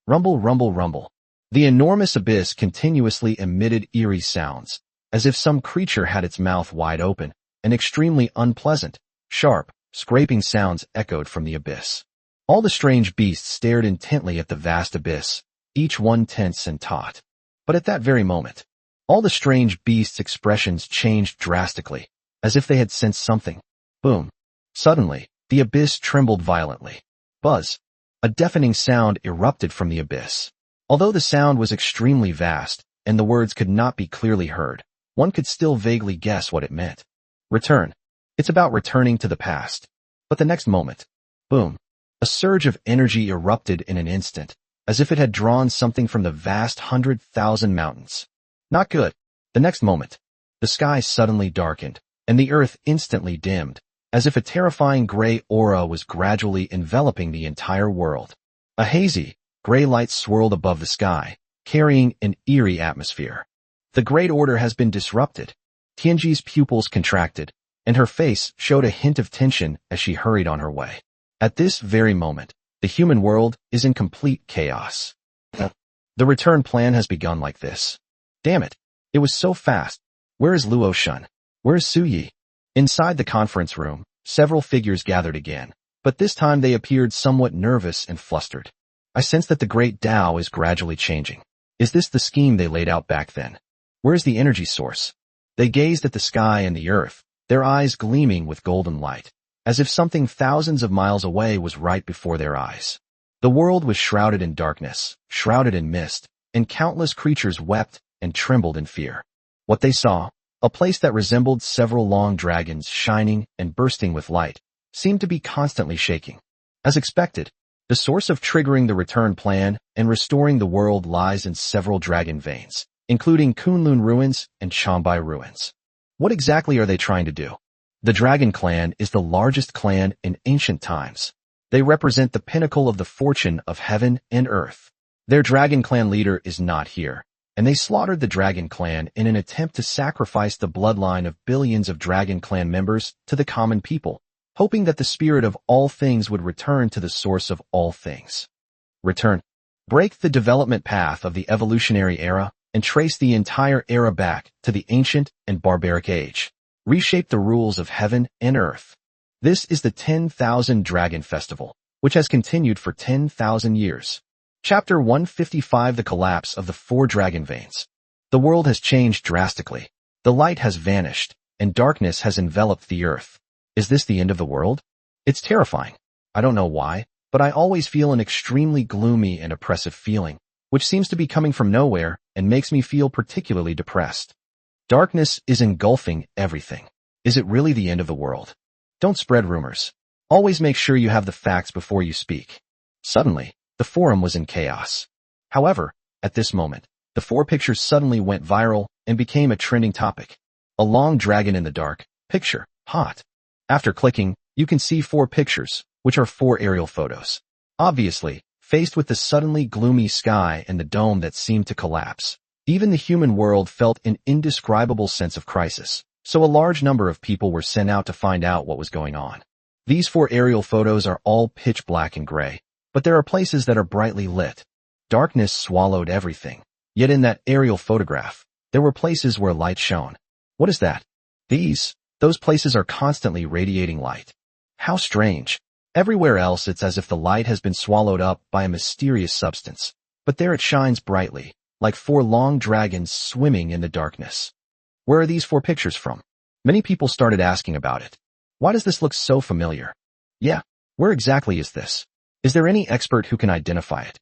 Rumble, rumble, rumble. The enormous abyss continuously emitted eerie sounds, as if some creature had its mouth wide open, and extremely unpleasant, sharp, scraping sounds echoed from the abyss. All the strange beasts stared intently at the vast abyss, each one tense and taut. But at that very moment, all the strange beasts' expressions changed drastically, as if they had sensed something. Boom. Suddenly, the abyss trembled violently. Buzz. A deafening sound erupted from the abyss. Although the sound was extremely vast, and the words could not be clearly heard, one could still vaguely guess what it meant. Return. It's about returning to the past. But the next moment, boom. A surge of energy erupted in an instant, as if it had drawn something from the vast 100,000 mountains. Not good. The next moment, the sky suddenly darkened, and the earth instantly dimmed, as if a terrifying gray aura was gradually enveloping the entire world. A hazy, gray light swirled above the sky, carrying an eerie atmosphere. The Great Order has been disrupted. Tianji's pupils contracted, and her face showed a hint of tension as she hurried on her way. At this very moment, the human world is in complete chaos. The return plan has begun like this. Damn it. It was so fast. Where is Luo Shun? Where is Su Yi? Inside the conference room, several figures gathered again, but this time they appeared somewhat nervous and flustered. I sense that the great Tao is gradually changing. Is this the scheme they laid out back then? Where is the energy source? They gazed at the sky and the earth, their eyes gleaming with golden light, as if something thousands of miles away was right before their eyes. The world was shrouded in darkness, shrouded in mist, and countless creatures wept and trembled in fear. What they saw, a place that resembled several long dragons shining and bursting with light, seemed to be constantly shaking. As expected, the source of triggering the return plan and restoring the world lies in several dragon veins, including Kunlun ruins and Chambai ruins. What exactly are they trying to do? The Dragon Clan is the largest clan in ancient times. They represent the pinnacle of the fortune of heaven and earth. Their Dragon Clan leader is not here, and they slaughtered the Dragon Clan in an attempt to sacrifice the bloodline of billions of Dragon Clan members to the common people, hoping that the spirit of all things would return to the source of all things. Return. Break the development path of the evolutionary era and trace the entire era back to the ancient and barbaric age. Reshape the rules of heaven and earth. This is the 10,000 Dragon Festival, which has continued for 10,000 years. Chapter 155: The Collapse of the Four Dragon Veins. The world has changed drastically. The light has vanished, and darkness has enveloped the earth. Is this the end of the world? It's terrifying. I don't know why, but I always feel an extremely gloomy and oppressive feeling, which seems to be coming from nowhere and makes me feel particularly depressed. Darkness is engulfing everything. Is it really the end of the world? Don't spread rumors. Always make sure you have the facts before you speak. Suddenly, the forum was in chaos. However, at this moment, the four pictures suddenly went viral and became a trending topic. A long dragon in the dark, picture, hot. After clicking, you can see four pictures, which are four aerial photos. Obviously, faced with the suddenly gloomy sky and the dome that seemed to collapse, even the human world felt an indescribable sense of crisis, so a large number of people were sent out to find out what was going on. These four aerial photos are all pitch black and gray, but there are places that are brightly lit. Darkness swallowed everything. Yet in that aerial photograph, there were places where light shone. What is that? Those places are constantly radiating light. How strange. Everywhere else it's as if the light has been swallowed up by a mysterious substance. But there it shines brightly, like 4 long dragons swimming in the darkness. Where are these 4 pictures from? Many people started asking about it. Why does this look so familiar? Yeah, where exactly is this? Is there any expert who can identify it?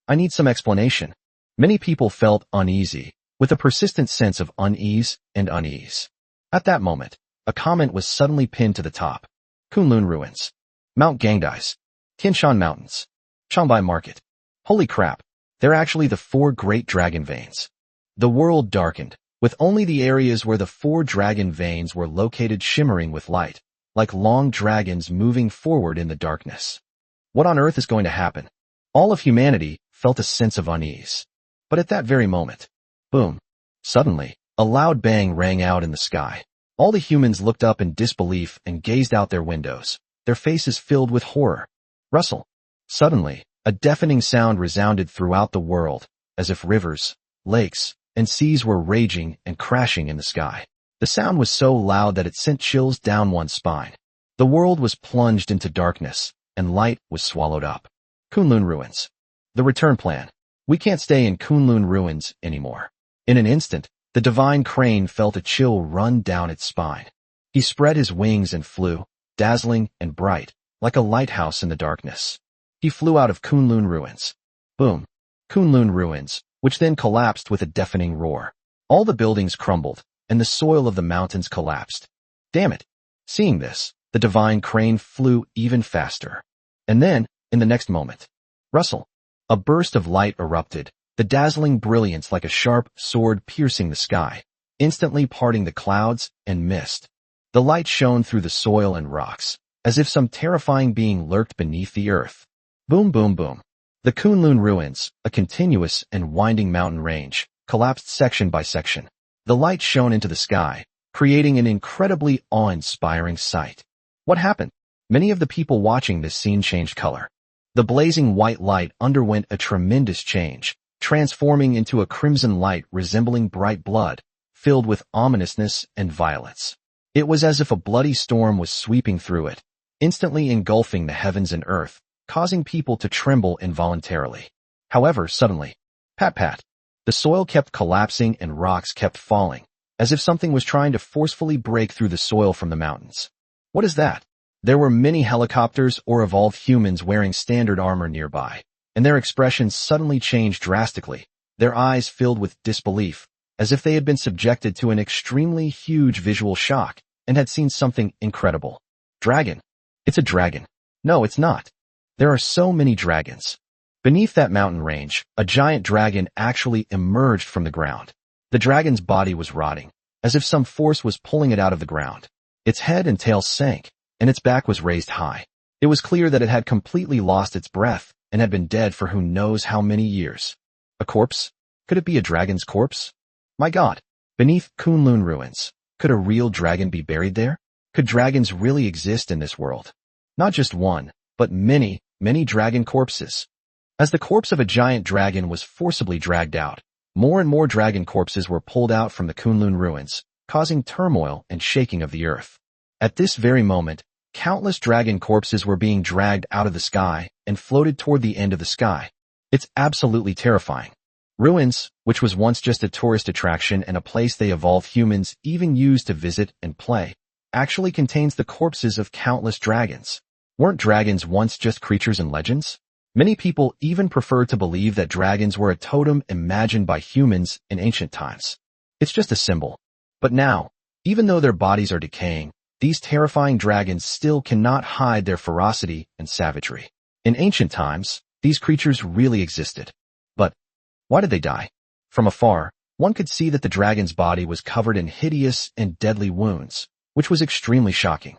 I need some explanation. Many people felt uneasy, with a persistent sense of unease and unease. At that moment, a comment was suddenly pinned to the top. Kunlun Ruins. Mount Gangdais. Tianshan Mountains. Changbai Market. Holy crap, they're actually the 4 great dragon veins. The world darkened, with only the areas where the 4 dragon veins were located shimmering with light, like long dragons moving forward in the darkness. What on earth is going to happen? All of humanity felt a sense of unease. But at that very moment, boom, suddenly, a loud bang rang out in the sky. All the humans looked up in disbelief and gazed out their windows, their faces filled with horror. Rustle. Suddenly, a deafening sound resounded throughout the world, as if rivers, lakes, and seas were raging and crashing in the sky. The sound was so loud that it sent chills down one's spine. The world was plunged into darkness, and light was swallowed up. Kunlun Ruins. The return plan. We can't stay in Kunlun Ruins anymore. In an instant, the divine crane felt a chill run down its spine. He spread his wings and flew, dazzling and bright, like a lighthouse in the darkness. He flew out of Kunlun Ruins. Boom. Kunlun Ruins, which then collapsed with a deafening roar. All the buildings crumbled, and the soil of the mountains collapsed. Damn it. Seeing this, the divine crane flew even faster. And then, in the next moment, rustle. A burst of light erupted, the dazzling brilliance like a sharp sword piercing the sky, instantly parting the clouds and mist. The light shone through the soil and rocks, as if some terrifying being lurked beneath the earth. Boom boom boom. The Kunlun Ruins, a continuous and winding mountain range, collapsed section by section. The light shone into the sky, creating an incredibly awe-inspiring sight. What happened? Many of the people watching this scene changed color. The blazing white light underwent a tremendous change, transforming into a crimson light resembling bright blood, filled with ominousness and violence. It was as if a bloody storm was sweeping through it, instantly engulfing the heavens and earth, causing people to tremble involuntarily. However, suddenly, pat-pat, the soil kept collapsing and rocks kept falling, as if something was trying to forcefully break through the soil from the mountains. What is that? There were many helicopters or evolved humans wearing standard armor nearby, and their expressions suddenly changed drastically, their eyes filled with disbelief, as if they had been subjected to an extremely huge visual shock and had seen something incredible. Dragon. It's a dragon. No, it's not. There are so many dragons. Beneath that mountain range, a giant dragon actually emerged from the ground. The dragon's body was rotting, as if some force was pulling it out of the ground. Its head and tail sank, and its back was raised high. It was clear that it had completely lost its breath and had been dead for who knows how many years. A corpse? Could it be a dragon's corpse? My God! Beneath Kunlun Ruins, could a real dragon be buried there? Could dragons really exist in this world? Not just one, but many, many dragon corpses. As the corpse of a giant dragon was forcibly dragged out, more and more dragon corpses were pulled out from the Kunlun Ruins, causing turmoil and shaking of the earth. At this very moment, countless dragon corpses were being dragged out of the sky and floated toward the end of the sky. It's absolutely terrifying. Ruins, which was once just a tourist attraction and a place they evolved humans even used to visit and play, actually contains the corpses of countless dragons. Weren't dragons once just creatures and legends? Many people even prefer to believe that dragons were a totem imagined by humans in ancient times. It's just a symbol. But now, even though their bodies are decaying, these terrifying dragons still cannot hide their ferocity and savagery. In ancient times, these creatures really existed. But why did they die? From afar, one could see that the dragon's body was covered in hideous and deadly wounds, which was extremely shocking.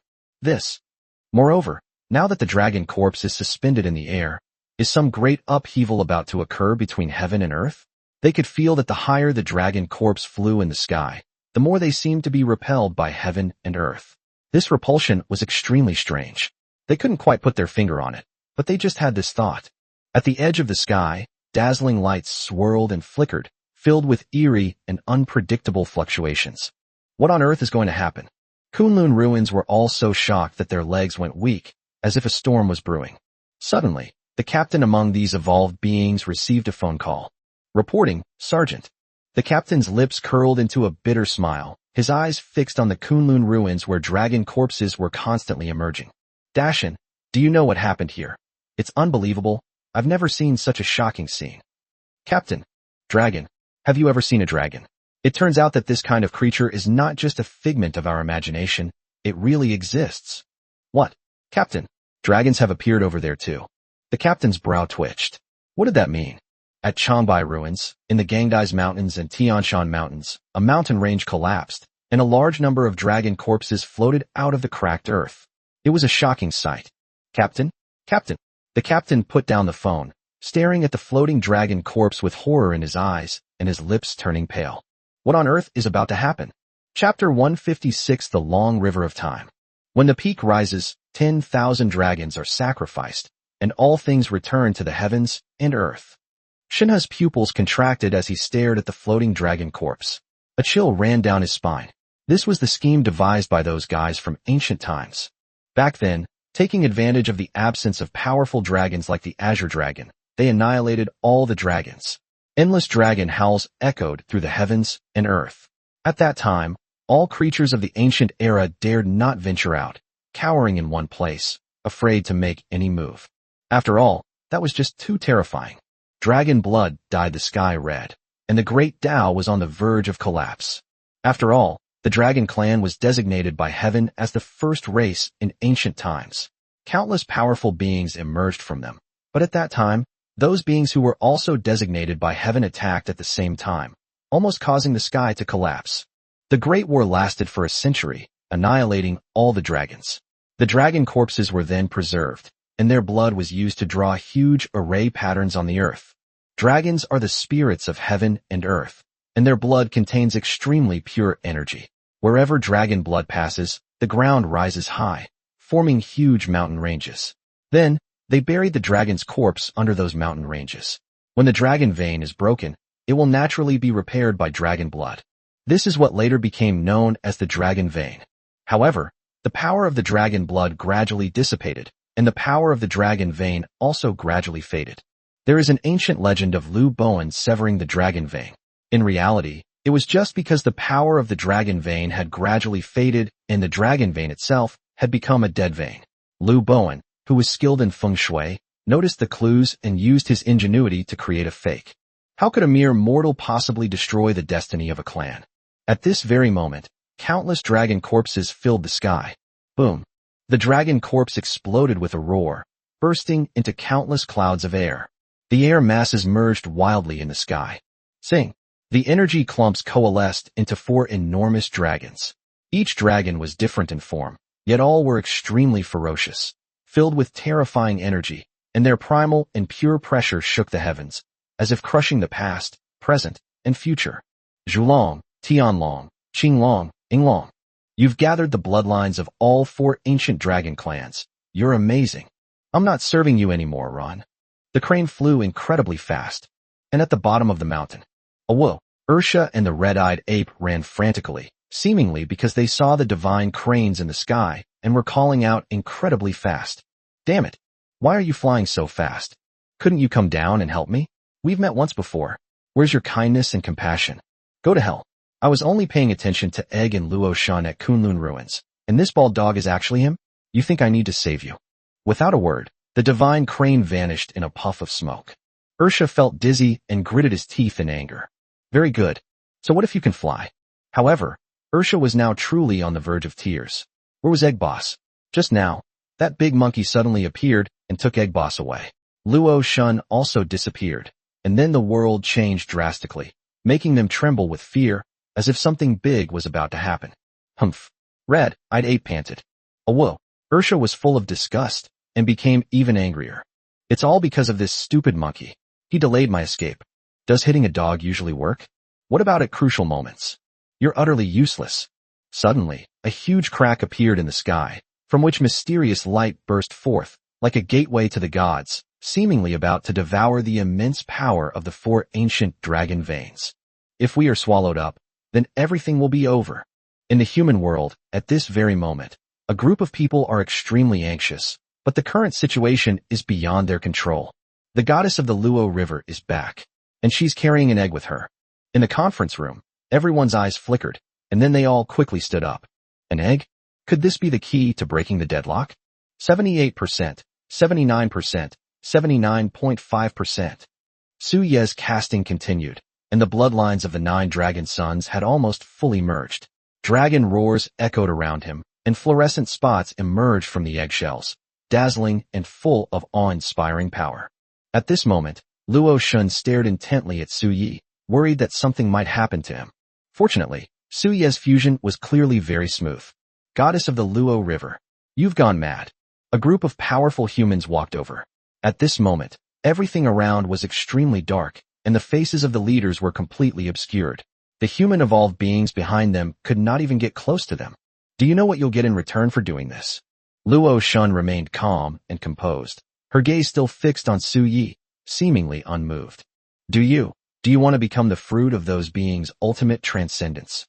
Moreover, now that the dragon corpse is suspended in the air, is some great upheaval about to occur between heaven and earth? They could feel that the higher the dragon corpse flew in the sky, the more they seemed to be repelled by heaven and earth. This repulsion was extremely strange. They couldn't quite put their finger on it, but they just had this thought. At the edge of the sky, dazzling lights swirled and flickered, filled with eerie and unpredictable fluctuations. What on earth is going to happen? Kunlun ruins were all so shocked that their legs went weak, as if a storm was brewing. Suddenly, the captain among these evolved beings received a phone call. Reporting, Sergeant. The captain's lips curled into a bitter smile, his eyes fixed on the Kunlun ruins where dragon corpses were constantly emerging. Dashin, do you know what happened here? It's unbelievable. I've never seen such a shocking scene. Captain. Dragon. Have you ever seen a dragon? It turns out that this kind of creature is not just a figment of our imagination, it really exists. What? Captain. Dragons have appeared over there too. The captain's brow twitched. What did that mean? At Changbai Ruins, in the Gangdais Mountains and Tianshan Mountains, a mountain range collapsed, and a large number of dragon corpses floated out of the cracked earth. It was a shocking sight. Captain? Captain. The captain put down the phone, staring at the floating dragon corpse with horror in his eyes and his lips turning pale. What on earth is about to happen? Chapter 156, The Long River of Time. When the peak rises, 10,000 dragons are sacrificed, and all things return to the heavens and earth. Shinha's pupils contracted as he stared at the floating dragon corpse. A chill ran down his spine. This was the scheme devised by those guys from ancient times. Back then, taking advantage of the absence of powerful dragons like the Azure Dragon, they annihilated all the dragons. Endless dragon howls echoed through the heavens and earth. At that time, all creatures of the ancient era dared not venture out, cowering in one place, afraid to make any move. After all, that was just too terrifying. Dragon blood dyed the sky red, and the great Tao was on the verge of collapse. After all, the dragon clan was designated by heaven as the first race in ancient times. Countless powerful beings emerged from them, but at that time, those beings who were also designated by heaven attacked at the same time, almost causing the sky to collapse. The Great War lasted for a century, annihilating all the dragons. The dragon corpses were then preserved, and their blood was used to draw huge array patterns on the earth. Dragons are the spirits of heaven and earth, and their blood contains extremely pure energy. Wherever dragon blood passes, the ground rises high, forming huge mountain ranges. Then, they buried the dragon's corpse under those mountain ranges. When the dragon vein is broken, it will naturally be repaired by dragon blood. This is what later became known as the dragon vein. However, the power of the dragon blood gradually dissipated, and the power of the dragon vein also gradually faded. There is an ancient legend of Lu Bowen severing the dragon vein. In reality, it was just because the power of the dragon vein had gradually faded and the dragon vein itself had become a dead vein. Lu Bowen, who was skilled in feng shui, noticed the clues and used his ingenuity to create a fake. How could a mere mortal possibly destroy the destiny of a clan? At this very moment, countless dragon corpses filled the sky. Boom. The dragon corpse exploded with a roar, bursting into countless clouds of air. The air masses merged wildly in the sky. Sing. The energy clumps coalesced into 4 enormous dragons. Each dragon was different in form, yet all were extremely ferocious, filled with terrifying energy, and their primal and pure pressure shook the heavens, as if crushing the past, present, and future. Zhulong, Tianlong, Qinglong, Yinglong. You've gathered the bloodlines of all 4 ancient dragon clans. You're amazing. I'm not serving you anymore, Ron. The crane flew incredibly fast, and at the bottom of the mountain, whoa, Ursha and the red-eyed ape ran frantically, seemingly because they saw the divine cranes in the sky and were calling out incredibly fast. Damn it. Why are you flying so fast? Couldn't you come down and help me? We've met once before. Where's your kindness and compassion? Go to hell. I was only paying attention to Egg and Luo Shan at Kunlun Ruins, and this bald dog is actually him? You think I need to save you? Without a word, the divine crane vanished in a puff of smoke. Ursha felt dizzy and gritted his teeth in anger. Very good. So what if you can fly? However, Ursha was now truly on the verge of tears. Where was Egg Boss? Just now, that big monkey suddenly appeared and took Egg Boss away. Luo Shun also disappeared, and then the world changed drastically, making them tremble with fear, as if something big was about to happen. Humph. Red-eyed ape panted. Whoa. Ursha was full of disgust, and became even angrier. It's all because of this stupid monkey. He delayed my escape. Does hitting a dog usually work? What about at crucial moments? You're utterly useless. Suddenly, a huge crack appeared in the sky, from which mysterious light burst forth, like a gateway to the gods, seemingly about to devour the immense power of the 4 ancient dragon veins. If we are swallowed up, then everything will be over. In the human world, at this very moment, a group of people are extremely anxious, but the current situation is beyond their control. The goddess of the Luo River is back, and she's carrying an egg with her. In the conference room, everyone's eyes flickered, and then they all quickly stood up. An egg? Could this be the key to breaking the deadlock? 78%, 79%, 79.5%. Su Ye's casting continued, and the bloodlines of the 9 dragon sons had almost fully merged. Dragon roars echoed around him, and fluorescent spots emerged from the eggshells, dazzling and full of awe-inspiring power. At this moment, Luo Shun stared intently at Su Yi, worried that something might happen to him. Fortunately, Su Ye's fusion was clearly very smooth. Goddess of the Luo River, you've gone mad. A group of powerful humans walked over. At this moment, everything around was extremely dark, and the faces of the leaders were completely obscured. The human evolved beings behind them could not even get close to them. Do you know what you'll get in return for doing this? Luo Shun remained calm and composed, her gaze still fixed on Su Yi, seemingly unmoved. Do you want to become the fruit of those beings' ultimate transcendence?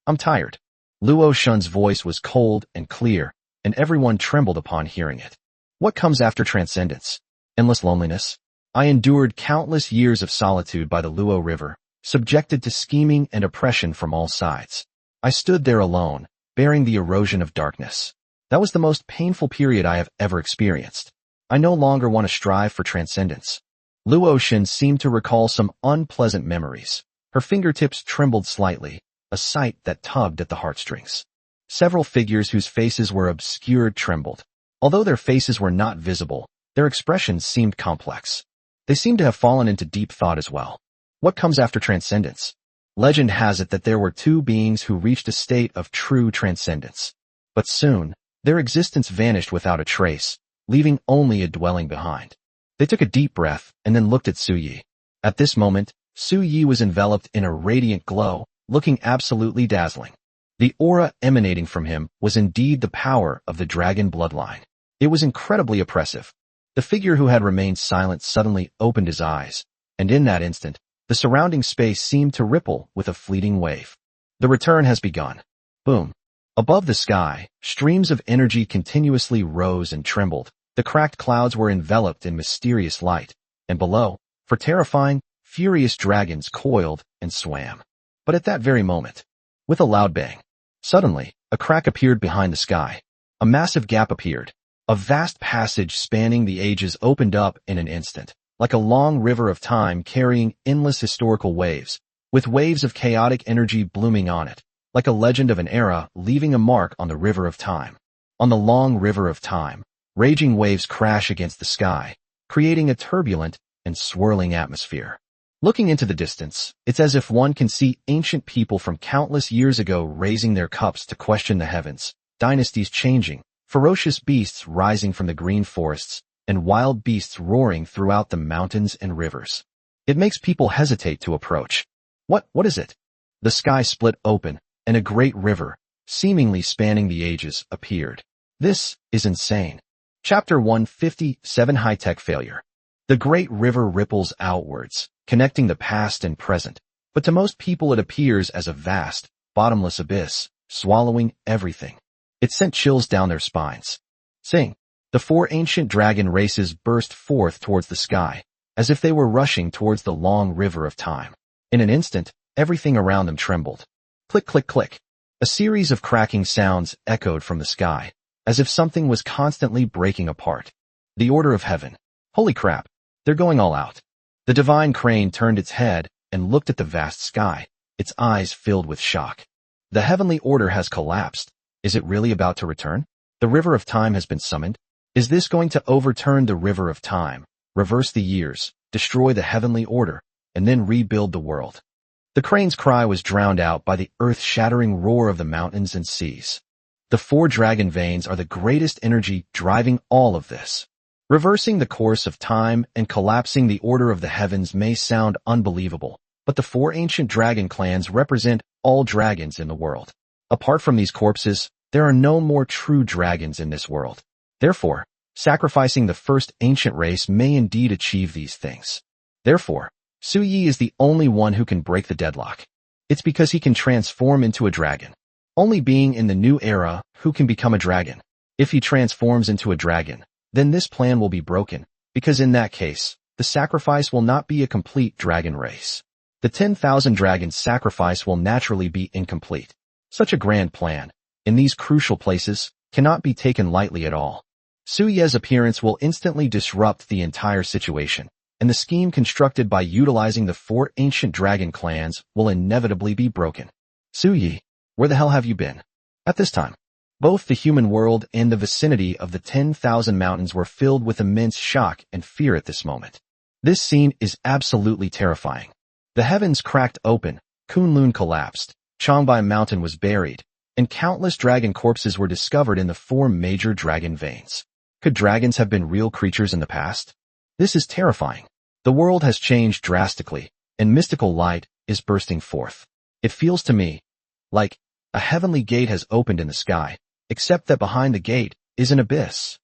I'm tired. Luo Shun's voice was cold and clear, and everyone trembled upon hearing it. What comes after transcendence? Endless loneliness? I endured countless years of solitude by the Luo River, subjected to scheming and oppression from all sides. I stood there alone, bearing the erosion of darkness. That was the most painful period I have ever experienced. I no longer want to strive for transcendence. Luo Shun seemed to recall some unpleasant memories. Her fingertips trembled slightly, a sight that tugged at the heartstrings. Several figures whose faces were obscured trembled. Although their faces were not visible, their expressions seemed complex. They seemed to have fallen into deep thought as well. What comes after transcendence? Legend has it that there were 2 beings who reached a state of true transcendence. But soon, their existence vanished without a trace, leaving only a dwelling behind. They took a deep breath and then looked at Su Yi. At this moment, Su Yi was enveloped in a radiant glow, looking absolutely dazzling. The aura emanating from him was indeed the power of the dragon bloodline. It was incredibly oppressive. The figure who had remained silent suddenly opened his eyes, and in that instant, the surrounding space seemed to ripple with a fleeting wave. The return has begun. Boom. Above the sky, streams of energy continuously rose and trembled. The cracked clouds were enveloped in mysterious light, and below, for terrifying, furious dragons coiled and swam. But at that very moment, with a loud bang, suddenly, a crack appeared behind the sky. A massive gap appeared. A vast passage spanning the ages opened up in an instant, like a long river of time carrying endless historical waves, with waves of chaotic energy blooming on it, like a legend of an era leaving a mark on the river of time. On the long river of time, raging waves crash against the sky, creating a turbulent and swirling atmosphere. Looking into the distance, it's as if one can see ancient people from countless years ago raising their cups to question the heavens, dynasties changing, ferocious beasts rising from the green forests, and wild beasts roaring throughout the mountains and rivers. It makes people hesitate to approach. What is it? The sky split open, and a great river, seemingly spanning the ages, appeared. This is insane. Chapter 157 High-Tech Failure. The great river ripples outwards, connecting the past and present, but to most people it appears as a vast, bottomless abyss, swallowing everything. It sent chills down their spines. Sing. The 4 ancient dragon races burst forth towards the sky, as if they were rushing towards the long river of time. In an instant, everything around them trembled. Click, click, click. A series of cracking sounds echoed from the sky, as if something was constantly breaking apart. The order of heaven. Holy crap, they're going all out. The divine crane turned its head and looked at the vast sky, its eyes filled with shock. The heavenly order has collapsed. Is it really about to return? The river of time has been summoned. Is this going to overturn the river of time, reverse the years, destroy the heavenly order, and then rebuild the world? The crane's cry was drowned out by the earth-shattering roar of the mountains and seas. The 4 dragon veins are the greatest energy driving all of this. Reversing the course of time and collapsing the order of the heavens may sound unbelievable, but the 4 ancient dragon clans represent all dragons in the world. Apart from these corpses, there are no more true dragons in this world. Therefore, sacrificing the first ancient race may indeed achieve these things. Therefore, Su Yi is the only one who can break the deadlock. It's because he can transform into a dragon. Only being in the new era who can become a dragon. If he transforms into a dragon, then this plan will be broken, because in that case, the sacrifice will not be a complete dragon race. The 10,000 dragons sacrifice will naturally be incomplete. Such a grand plan, in these crucial places, cannot be taken lightly at all. Su Ye's appearance will instantly disrupt the entire situation, and the scheme constructed by utilizing the 4 ancient dragon clans will inevitably be broken. Su Ye, where the hell have you been? At this time, both the human world and the vicinity of the 10,000 mountains were filled with immense shock and fear at this moment. This scene is absolutely terrifying. The heavens cracked open, Kunlun collapsed, Changbai Mountain was buried, and countless dragon corpses were discovered in the 4 major dragon veins. Could dragons have been real creatures in the past? This is terrifying. The world has changed drastically, and mystical light is bursting forth. It feels to me like a heavenly gate has opened in the sky, except that behind the gate is an abyss.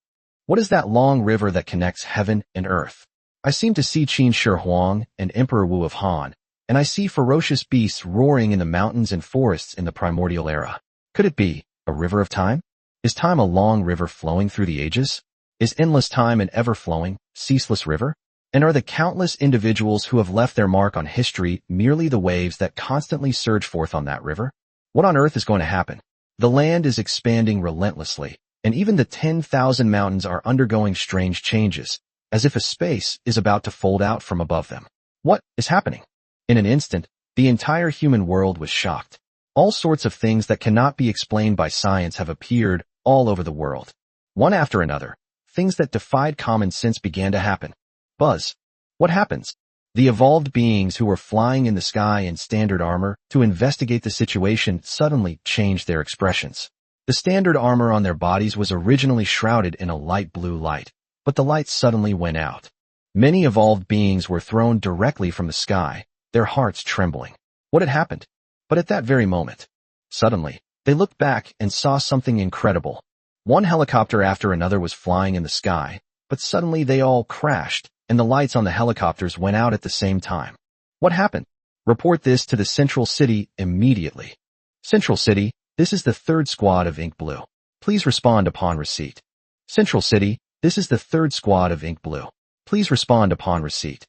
What is that long river that connects heaven and earth? I seem to see Qin Shi Huang and Emperor Wu of Han, and I see ferocious beasts roaring in the mountains and forests in the primordial era. Could it be a river of time? Is time a long river flowing through the ages? Is endless time an ever-flowing, ceaseless river? And are the countless individuals who have left their mark on history merely the waves that constantly surge forth on that river? What on earth is going to happen? The land is expanding relentlessly, and even the 10,000 mountains are undergoing strange changes, as if a space is about to fold out from above them. What is happening? In an instant, the entire human world was shocked. All sorts of things that cannot be explained by science have appeared all over the world. One after another, things that defied common sense began to happen. Buzz. What happens? The evolved beings who were flying in the sky in standard armor to investigate the situation suddenly changed their expressions. The standard armor on their bodies was originally shrouded in a light blue light, but the light suddenly went out. Many evolved beings were thrown directly from the sky, their hearts trembling. What had happened? But at that very moment, suddenly, they looked back and saw something incredible. One helicopter after another was flying in the sky, but suddenly they all crashed, and the lights on the helicopters went out at the same time. What happened? Report this to the Central City immediately. Central City, this is the 3rd squad of Ink Blue. Please respond upon receipt. Central City, this is the 3rd squad of Ink Blue. Please respond upon receipt.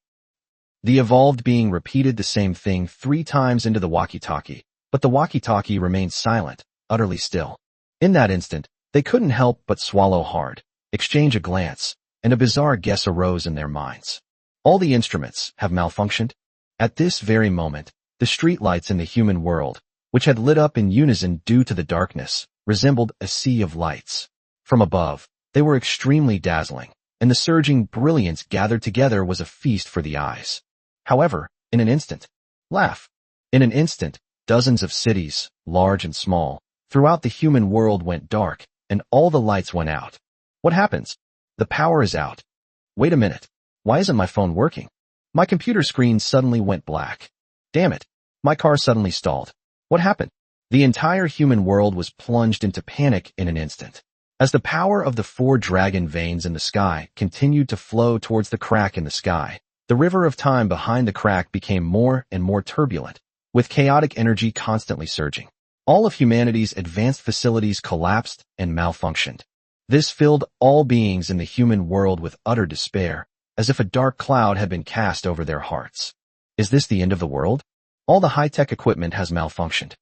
The evolved being repeated the same thing 3 times into the walkie-talkie, but the walkie-talkie remained silent, utterly still. In that instant, they couldn't help but swallow hard, exchange a glance, and a bizarre guess arose in their minds. All the instruments have malfunctioned? At this very moment, the streetlights in the human world, which had lit up in unison due to the darkness, resembled a sea of lights. From above, they were extremely dazzling, and the surging brilliance gathered together was a feast for the eyes. However, in an instant, dozens of cities, large and small, throughout the human world went dark, and all the lights went out. What happens? The power is out. Wait a minute. Why isn't my phone working? My computer screen suddenly went black. Damn it. My car suddenly stalled. What happened? The entire human world was plunged into panic in an instant. As the power of the 4 dragon veins in the sky continued to flow towards the crack in the sky, the river of time behind the crack became more and more turbulent, with chaotic energy constantly surging. All of humanity's advanced facilities collapsed and malfunctioned. This filled all beings in the human world with utter despair, as if a dark cloud had been cast over their hearts. Is this the end of the world? All the high-tech equipment has malfunctioned.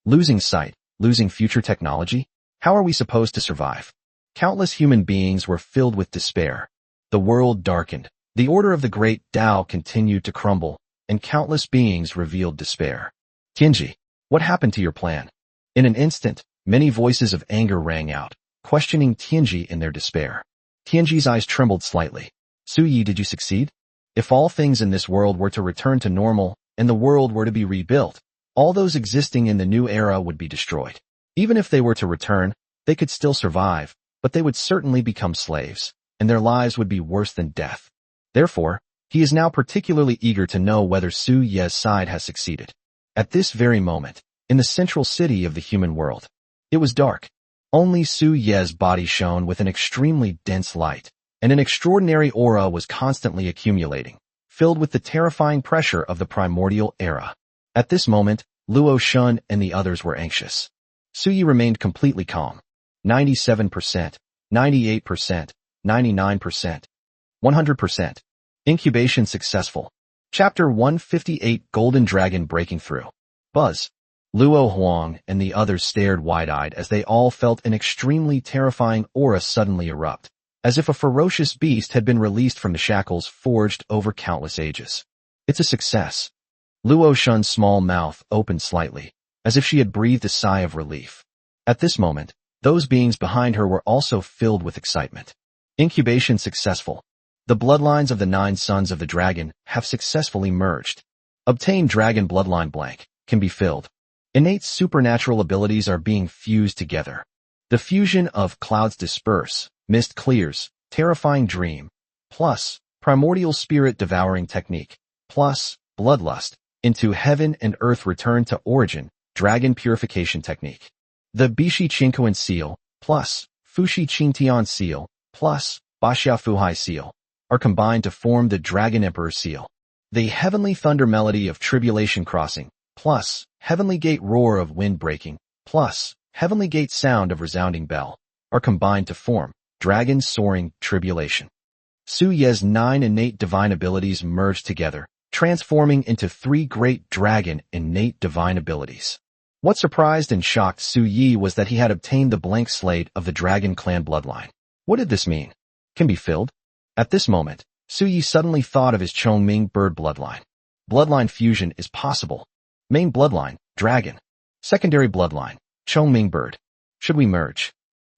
Losing sight, losing future technology? How are we supposed to survive? Countless human beings were filled with despair. The world darkened. The order of the great Tao continued to crumble, and countless beings revealed despair. Tianji, what happened to your plan? In an instant, many voices of anger rang out, questioning Tianji in their despair. Tianji's eyes trembled slightly. Su Yi, did you succeed? If all things in this world were to return to normal, and the world were to be rebuilt, all those existing in the new era would be destroyed. Even if they were to return, they could still survive, but they would certainly become slaves, and their lives would be worse than death. Therefore, he is now particularly eager to know whether Su Ye's side has succeeded. At this very moment, in the central city of the human world, it was dark. Only Su Ye's body shone with an extremely dense light, and an extraordinary aura was constantly accumulating, filled with the terrifying pressure of the primordial era. At this moment, Luo Shun and the others were anxious. Suyi remained completely calm. 97%, 98%, 99%, 100%. Incubation successful. Chapter 158 Golden Dragon Breaking Through. Buzz. Luo Huang and the others stared wide-eyed as they all felt an extremely terrifying aura suddenly erupt, as if a ferocious beast had been released from the shackles forged over countless ages. It's a success. Luo Shun's small mouth opened slightly, as if she had breathed a sigh of relief. At this moment, those beings behind her were also filled with excitement. Incubation successful. The bloodlines of the 9 sons of the dragon have successfully merged. Obtain dragon bloodline blank can be filled. Innate supernatural abilities are being fused together. The fusion of clouds disperse, mist clears, terrifying dream, plus primordial spirit devouring technique, plus bloodlust, into heaven and earth return to origin, dragon purification technique. The Bishi Chinkoan seal, plus Fushi Qingtian seal, plus Baxia Fuhai seal, are combined to form the Dragon Emperor seal. The heavenly thunder melody of tribulation crossing, plus heavenly gate roar of wind breaking, plus heavenly gate sound of resounding bell, are combined to form dragon soaring tribulation. Su Ye's 9 innate divine abilities merge together, transforming into 3 great dragon innate divine abilities. What surprised and shocked Su Yi was that he had obtained the blank slate of the dragon clan bloodline. What did this mean? Can be filled? At this moment, Su Yi suddenly thought of his Chongming bird bloodline. Bloodline fusion is possible. Main bloodline, dragon. Secondary bloodline, Chongming bird. Should we merge?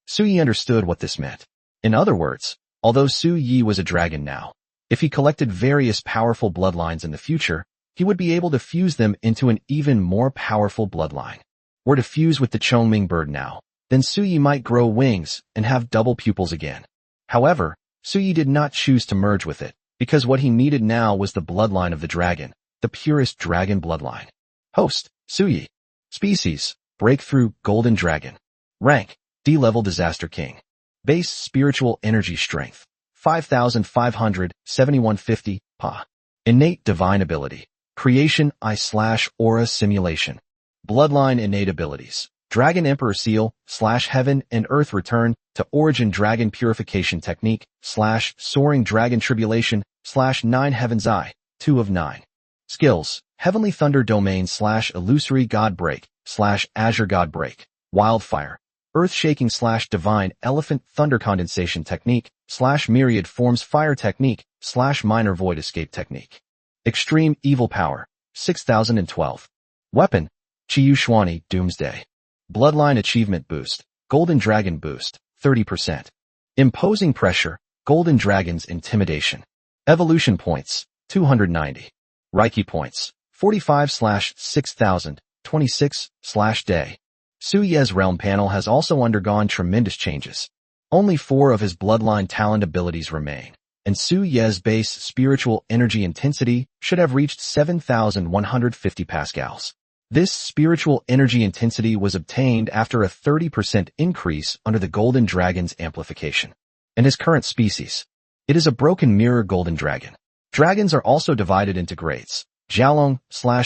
Su Yi understood what this meant. In other words, although Su Yi was a dragon now, if he collected various powerful bloodlines in the future, he would be able to fuse them into an even more powerful bloodline. Were to fuse with the Chongming bird now, then Su Yi might grow wings and have double pupils again. However, Su Yi did not choose to merge with it, because what he needed now was the bloodline of the dragon, the purest dragon bloodline. Host, Su Yi. Species, Breakthrough Golden Dragon. Rank, D-Level Disaster King. Base Spiritual Energy Strength, 5,500, 7150, Pa. Innate Divine Ability. Creation I/Aura Simulation. Bloodline Innate Abilities. Dragon Emperor Seal, /Heaven and Earth Return to Origin Dragon Purification Technique, /Soaring Dragon Tribulation, /9 Heaven's Eye, 2 of 9. Skills, Heavenly Thunder Domain / Illusory God Break, / Azure God Break, Wildfire, Earth Shaking / Divine Elephant Thunder Condensation Technique, / Myriad Forms Fire Technique, / Minor Void Escape Technique. Extreme Evil Power, 6012. Weapon, Chiyu Xuani Doomsday. Bloodline Achievement Boost, Golden Dragon Boost, 30%. Imposing Pressure, Golden Dragon's Intimidation. Evolution Points, 290. Reiki Points, 45/6000, 26/day. Su Ye's Realm panel has also undergone tremendous changes. Only 4 of his bloodline talent abilities remain, and Su Ye's base spiritual energy intensity should have reached 7,150 pascals. This spiritual energy intensity was obtained after a 30% increase under the Golden Dragon's amplification. And his current species. It is a broken mirror golden dragon. Dragons are also divided into grades. Jiaolong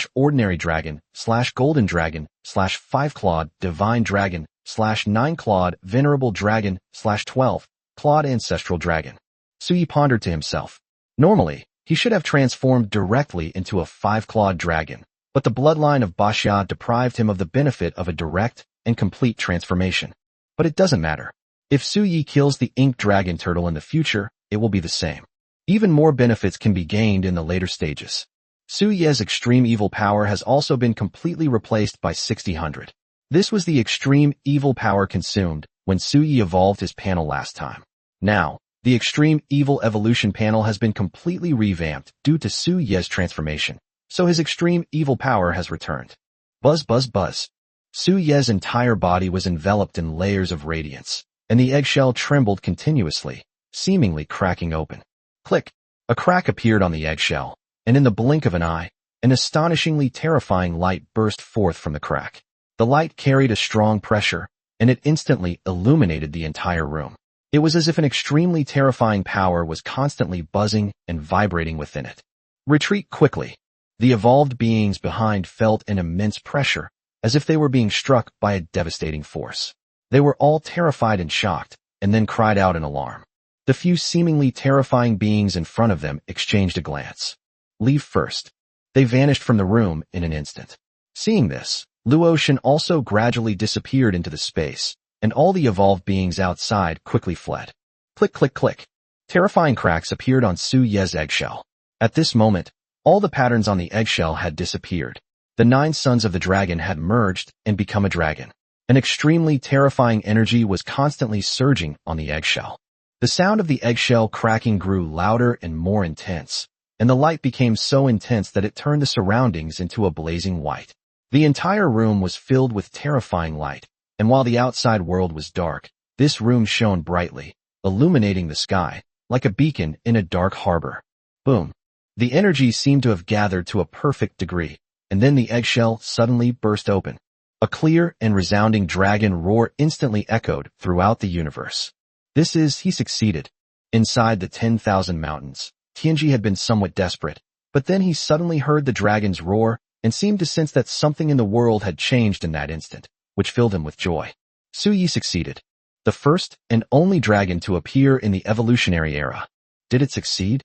/ Ordinary Dragon / Golden Dragon / 5-clawed Divine Dragon / 9-clawed Venerable Dragon / 12-clawed Ancestral Dragon. Su Yi pondered to himself. Normally, he should have transformed directly into a 5-clawed dragon, but the bloodline of Baxia deprived him of the benefit of a direct and complete transformation. But it doesn't matter. If Su Yi kills the ink dragon turtle in the future, it will be the same. Even more benefits can be gained in the later stages. Su Ye's extreme evil power has also been completely replaced by 6000. This was the extreme evil power consumed when Su Yi evolved his panel last time. Now, the extreme evil evolution panel has been completely revamped due to Su Ye's transformation, so his extreme evil power has returned. Buzz buzz buzz. Su Ye's entire body was enveloped in layers of radiance, and the eggshell trembled continuously, seemingly cracking open. Click! A crack appeared on the eggshell, and in the blink of an eye, an astonishingly terrifying light burst forth from the crack. The light carried a strong pressure, and it instantly illuminated the entire room. It was as if an extremely terrifying power was constantly buzzing and vibrating within it. Retreat quickly. The evolved beings behind felt an immense pressure, as if they were being struck by a devastating force. They were all terrified and shocked, and then cried out in alarm. The few seemingly terrifying beings in front of them exchanged a glance. Leave first. They vanished from the room in an instant. Seeing this, Luotian also gradually disappeared into the space, and all the evolved beings outside quickly fled. Click, click, click. Terrifying cracks appeared on Su Ye's eggshell. At this moment, all the patterns on the eggshell had disappeared. The 9 sons of the dragon had merged and become a dragon. An extremely terrifying energy was constantly surging on the eggshell. The sound of the eggshell cracking grew louder and more intense, and the light became so intense that it turned the surroundings into a blazing white. The entire room was filled with terrifying light, and while the outside world was dark, this room shone brightly, illuminating the sky, like a beacon in a dark harbor. Boom. The energy seemed to have gathered to a perfect degree, and then the eggshell suddenly burst open. A clear and resounding dragon roar instantly echoed throughout the universe. He succeeded. Inside the 10,000 mountains, Tianji had been somewhat desperate, but then he suddenly heard the dragon's roar and seemed to sense that something in the world had changed in that instant, which filled him with joy. Su Yi succeeded. The first and only dragon to appear in the evolutionary era. Did it succeed?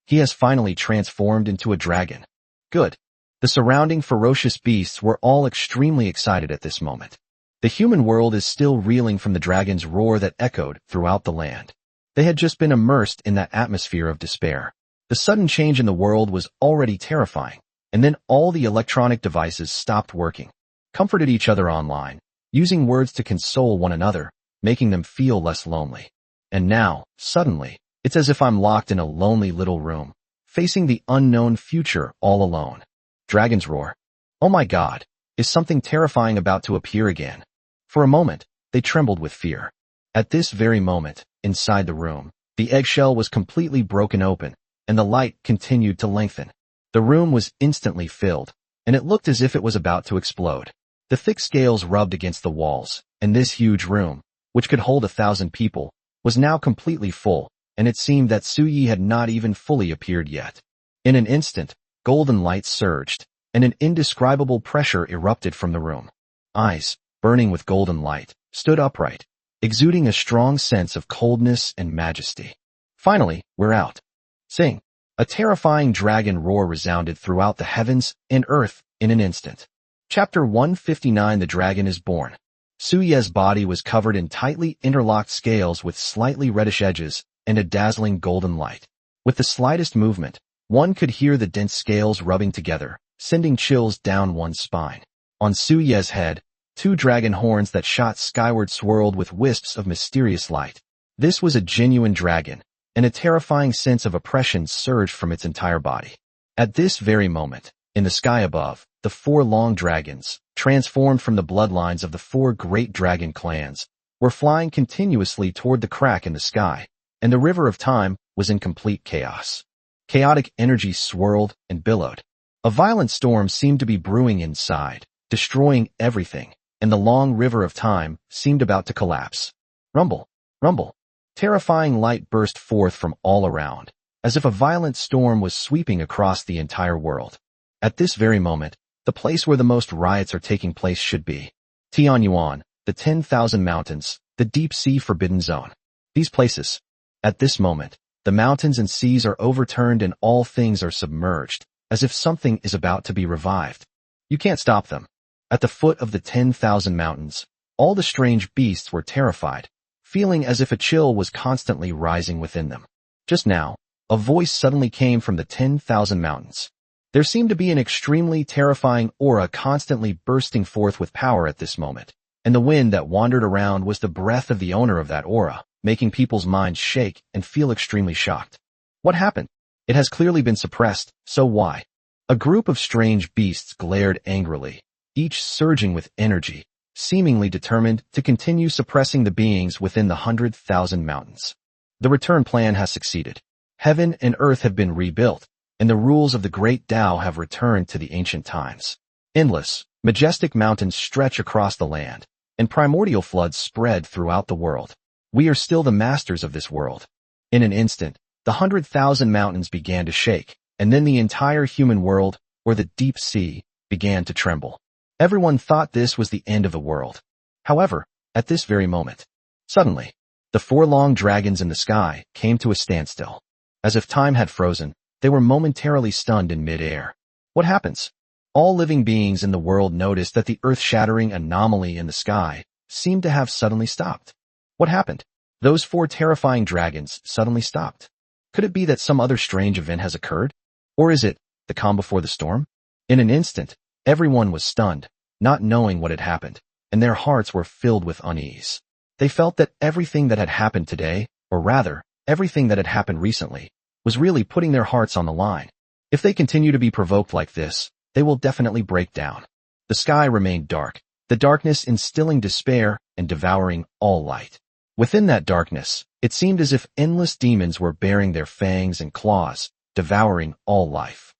He has finally transformed into a dragon. Good. The surrounding ferocious beasts were all extremely excited at this moment. The human world is still reeling from the dragon's roar that echoed throughout the land. They had just been immersed in that atmosphere of despair. The sudden change in the world was already terrifying, and then all the electronic devices stopped working, comforted each other online, using words to console one another, making them feel less lonely. And now, suddenly, it's as if I'm locked in a lonely little room, facing the unknown future all alone. Dragon's roar. Oh my God, is something terrifying about to appear again? For a moment, they trembled with fear. At this very moment, inside the room, the eggshell was completely broken open, and the light continued to lengthen. The room was instantly filled, and it looked as if it was about to explode. The thick scales rubbed against the walls, and this huge room, which could hold 1,000 people, was now completely full, and it seemed that Su Yi had not even fully appeared yet. In an instant, golden light surged, and an indescribable pressure erupted from the room. Eyes, burning with golden light, stood upright, exuding a strong sense of coldness and majesty. Finally, we're out. Sing. A terrifying dragon roar resounded throughout the heavens and earth in an instant. Chapter 159. The Dragon is Born. Su Ye's body was covered in tightly interlocked scales with slightly reddish edges and a dazzling golden light. With the slightest movement, one could hear the dense scales rubbing together, sending chills down one's spine. On Su Ye's head, 2 dragon horns that shot skyward swirled with wisps of mysterious light. This was a genuine dragon, and a terrifying sense of oppression surged from its entire body. At this very moment, in the sky above, the 4 long dragons, transformed from the bloodlines of the 4 great dragon clans, were flying continuously toward the crack in the sky, and the river of time was in complete chaos. Chaotic energy swirled and billowed. A violent storm seemed to be brewing inside, destroying everything, and the long river of time seemed about to collapse. Rumble, rumble. Terrifying light burst forth from all around, as if a violent storm was sweeping across the entire world. At this very moment, the place where the most riots are taking place should be Tianyuan, the 10,000 mountains, the deep sea forbidden zone. These places. At this moment, the mountains and seas are overturned and all things are submerged, as if something is about to be revived. You can't stop them. At the foot of the 10,000 mountains, all the strange beasts were terrified, feeling as if a chill was constantly rising within them. Just now, a voice suddenly came from the 10,000 mountains. There seemed to be an extremely terrifying aura constantly bursting forth with power at this moment, and the wind that wandered around was the breath of the owner of that aura, making people's minds shake and feel extremely shocked. What happened? It has clearly been suppressed, so why? A group of strange beasts glared angrily, each surging with energy, seemingly determined to continue suppressing the beings within the 100,000 mountains. The return plan has succeeded. Heaven and earth have been rebuilt, and the rules of the great Tao have returned to the ancient times. Endless, majestic mountains stretch across the land, and primordial floods spread throughout the world. We are still the masters of this world. In an instant, the 100,000 mountains began to shake, and then the entire human world, or the deep sea, began to tremble. Everyone thought this was the end of the world. However, at this very moment, suddenly, the 4 long dragons in the sky came to a standstill. As if time had frozen, they were momentarily stunned in mid-air. What happens? All living beings in the world noticed that the earth-shattering anomaly in the sky seemed to have suddenly stopped. What happened? Those 4 terrifying dragons suddenly stopped. Could it be that some other strange event has occurred? Or is it the calm before the storm? In an instant, everyone was stunned, not knowing what had happened, and their hearts were filled with unease. They felt that everything that had happened today, or rather, everything that had happened recently, was really putting their hearts on the line. If they continue to be provoked like this, they will definitely break down. The sky remained dark, the darkness instilling despair and devouring all light. Within that darkness, it seemed as if endless demons were baring their fangs and claws, devouring all life.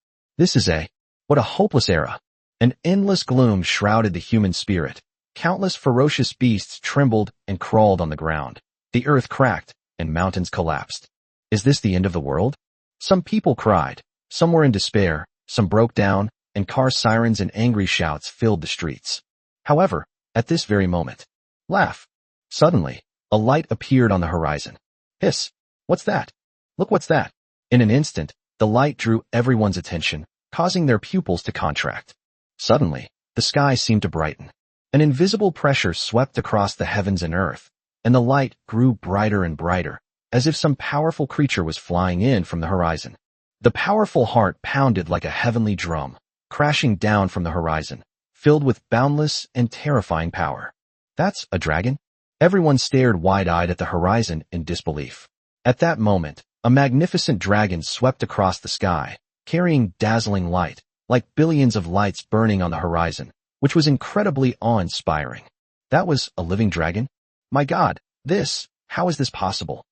What a hopeless era. An endless gloom shrouded the human spirit. Countless ferocious beasts trembled and crawled on the ground. The earth cracked, and mountains collapsed. Is this the end of the world? Some people cried, some were in despair, some broke down, and car sirens and angry shouts filled the streets. However, at this very moment, suddenly, a light appeared on the horizon. Hiss! What's that? Look what's that! In an instant, the light drew everyone's attention, causing their pupils to contract. Suddenly, the sky seemed to brighten. An invisible pressure swept across the heavens and earth, and the light grew brighter and brighter, as if some powerful creature was flying in from the horizon. The powerful heart pounded like a heavenly drum, crashing down from the horizon, filled with boundless and terrifying power. That's a dragon? Everyone stared wide-eyed at the horizon in disbelief. At that moment, a magnificent dragon swept across the sky, carrying dazzling light, like billions of lights burning on the horizon, which was incredibly awe-inspiring. That was a living dragon? My God, how is this possible?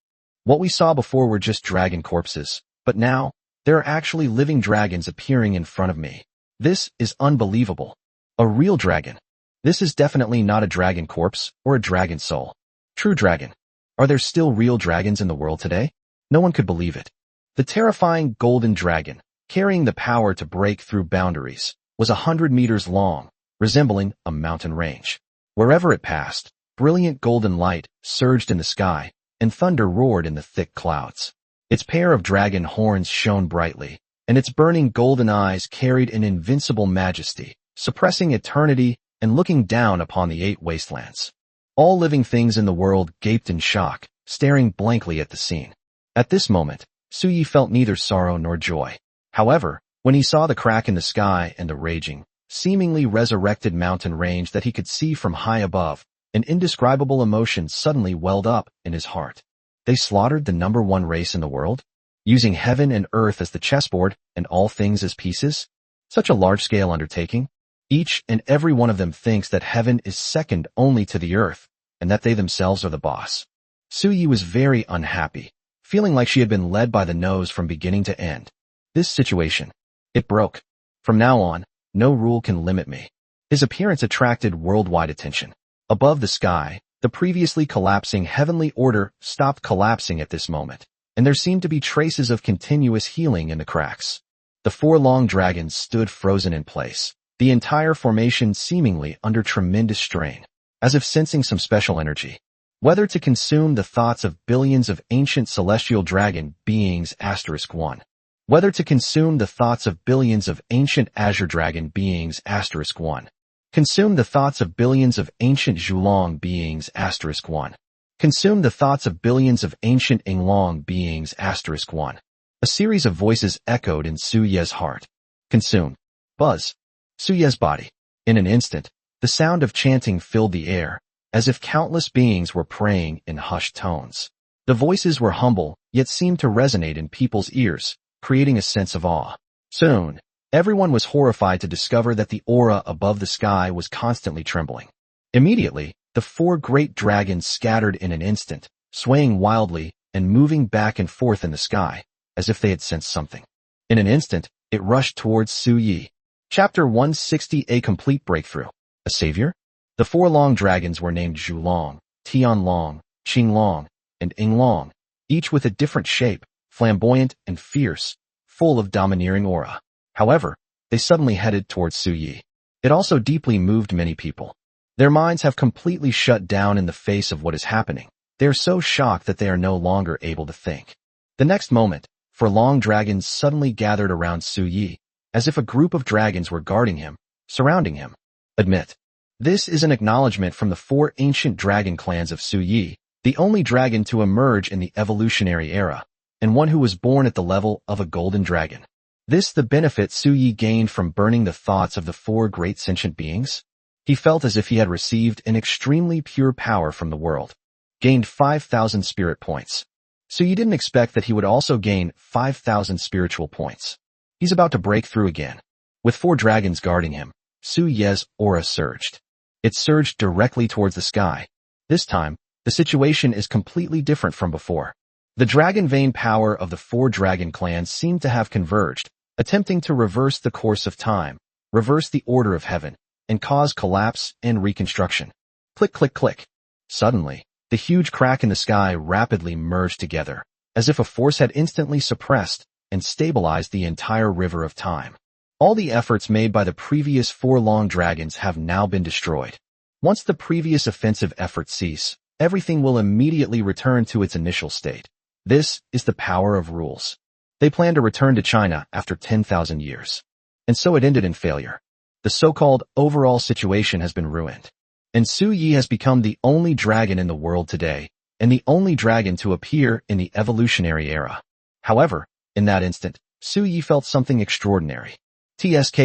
What we saw before were just dragon corpses, but now, there are actually living dragons appearing in front of me. This is unbelievable. A real dragon. This is definitely not a dragon corpse or a dragon soul. True dragon. Are there still real dragons in the world today? No one could believe it. The terrifying golden dragon, carrying the power to break through boundaries, was 100 meters long, resembling a mountain range. Wherever it passed, brilliant golden light surged in the sky, and thunder roared in the thick clouds. Its pair of dragon horns shone brightly, and its burning golden eyes carried an invincible majesty, suppressing eternity and looking down upon the 8 wastelands. All living things in the world gaped in shock, staring blankly at the scene. At this moment, Suyi felt neither sorrow nor joy. However, when he saw the crack in the sky and the raging, seemingly resurrected mountain range that he could see from high above, an indescribable emotion suddenly welled up in his heart. They slaughtered the #1 race in the world, using heaven and earth as the chessboard and all things as pieces? Such a large-scale undertaking? Each and every one of them thinks that heaven is second only to the earth, and that they themselves are the boss. Suyi was very unhappy, feeling like she had been led by the nose from beginning to end. This situation, it broke. From now on, no rule can limit me. His appearance attracted worldwide attention. Above the sky, the previously collapsing heavenly order stopped collapsing at this moment, and there seemed to be traces of continuous healing in the cracks. The 4 long dragons stood frozen in place, the entire formation seemingly under tremendous strain, as if sensing some special energy. Whether to consume the thoughts of billions of ancient celestial dragon beings *1. Whether to consume the thoughts of billions of ancient azure dragon beings *1. Consume the thoughts of billions of ancient Zhulong beings *1. Consume the thoughts of billions of ancient Inglong beings *1. A series of voices echoed in Su Ye's heart. Consume. Buzz. Su Ye's body. In an instant, the sound of chanting filled the air, as if countless beings were praying in hushed tones. The voices were humble, yet seemed to resonate in people's ears, creating a sense of awe. Soon, everyone was horrified to discover that the aura above the sky was constantly trembling. Immediately, the 4 great dragons scattered in an instant, swaying wildly and moving back and forth in the sky, as if they had sensed something. In an instant, it rushed towards Su Yi. Chapter 160: A Complete Breakthrough. A savior? The 4 long dragons were named Zhulong, Tianlong, Qinglong, and Inglong, each with a different shape, flamboyant and fierce, full of domineering aura. However, they suddenly headed towards Su Yi. It also deeply moved many people. Their minds have completely shut down in the face of what is happening. They are so shocked that they are no longer able to think. The next moment, 4 long dragons suddenly gathered around Su Yi, as if a group of dragons were guarding him, surrounding him. Admit. This is an acknowledgement from the 4 ancient dragon clans of Su Yi, the only dragon to emerge in the evolutionary era, and one who was born at the level of a golden dragon. This the benefit Su Yi gained from burning the thoughts of the 4 great sentient beings? He felt as if he had received an extremely pure power from the world. Gained 5,000 spirit points. Su Yi didn't expect that he would also gain 5,000 spiritual points. He's about to break through again. With 4 dragons guarding him, Su Yi's aura surged. It surged directly towards the sky. This time, the situation is completely different from before. The dragon vein power of the 4 dragon clans seemed to have converged, attempting to reverse the course of time, reverse the order of heaven, and cause collapse and reconstruction. Click, click, click. Suddenly, the huge crack in the sky rapidly merged together, as if a force had instantly suppressed and stabilized the entire river of time. All the efforts made by the previous 4 long dragons have now been destroyed. Once the previous offensive efforts cease, everything will immediately return to its initial state. This is the power of rules. They plan to return to China after 10,000 years. And so it ended in failure. The so-called overall situation has been ruined. And Su Yi has become the only dragon in the world today, and the only dragon to appear in the evolutionary era. However, in that instant, Su Yi felt something extraordinary. TSK,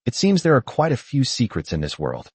it seems there are quite a few secrets in this world.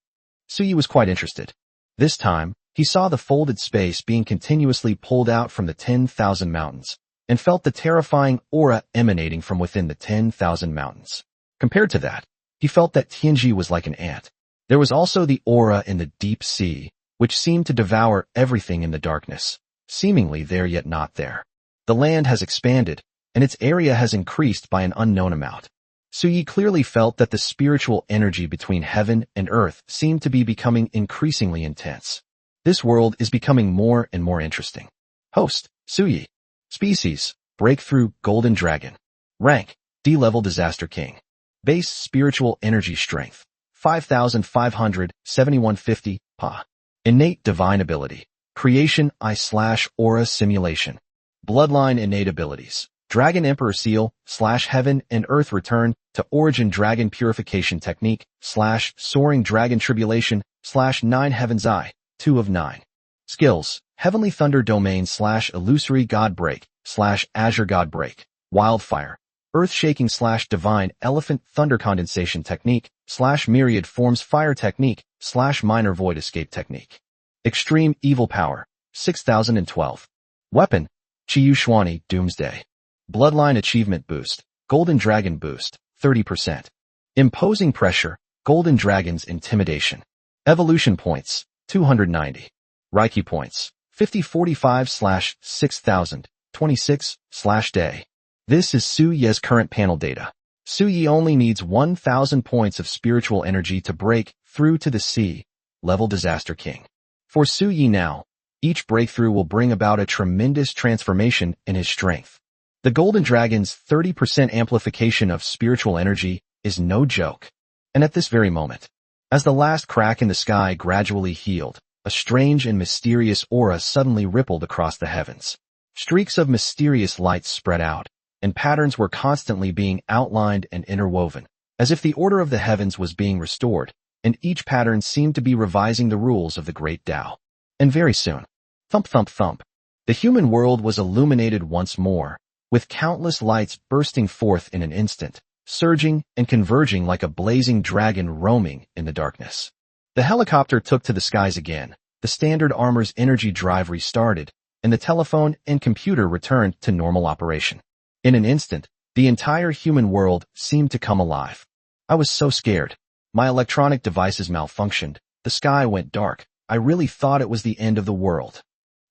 Su Yi was quite interested. This time, he saw the folded space being continuously pulled out from the 10,000 mountains, and felt the terrifying aura emanating from within the 10,000 mountains. Compared to that, he felt that Tianji was like an ant. There was also the aura in the deep sea, which seemed to devour everything in the darkness, seemingly there yet not there. The land has expanded, and its area has increased by an unknown amount. Su Yi clearly felt that the spiritual energy between heaven and earth seemed to be becoming increasingly intense. This world is becoming more and more interesting. Host, Su Yi. Species, Breakthrough Golden Dragon. Rank, D-Level Disaster King. Base Spiritual Energy Strength, 5,500, 7150, Pa. Innate Divine Ability. Creation I/Aura Simulation. Bloodline Innate Abilities. Dragon Emperor Seal, /Heaven and Earth Return to Origin Dragon Purification Technique, /Soaring Dragon Tribulation, /9 Heaven's Eye, 2 of 9. Skills, Heavenly Thunder Domain / Illusory God Break, /Azure God Break. Wildfire. Earth-Shaking / Divine Elephant Thunder Condensation Technique, / Myriad Forms Fire Technique, / Minor Void Escape Technique. Extreme Evil Power, 6012. Weapon, Chiyushwani Doomsday. Bloodline Achievement Boost, Golden Dragon Boost, 30%. Imposing Pressure, Golden Dragon's Intimidation. Evolution Points, 290. Reiki Points, 5045/6000, 26/day. This is Su Yi's current panel data. Su Yi only needs 1,000 points of spiritual energy to break through to the C-level Disaster King. For Su Yi now, each breakthrough will bring about a tremendous transformation in his strength. The Golden Dragon's 30% amplification of spiritual energy is no joke. And at this very moment, as the last crack in the sky gradually healed, a strange and mysterious aura suddenly rippled across the heavens. Streaks of mysterious light spread out, and patterns were constantly being outlined and interwoven, as if the order of the heavens was being restored, and each pattern seemed to be revising the rules of the great Tao. And very soon, thump thump thump, the human world was illuminated once more, with countless lights bursting forth in an instant, surging and converging like a blazing dragon roaming in the darkness. The helicopter took to the skies again, the standard armor's energy drive restarted, and the telephone and computer returned to normal operation. In an instant, the entire human world seemed to come alive. I was so scared. My electronic devices malfunctioned, the sky went dark, I really thought it was the end of the world.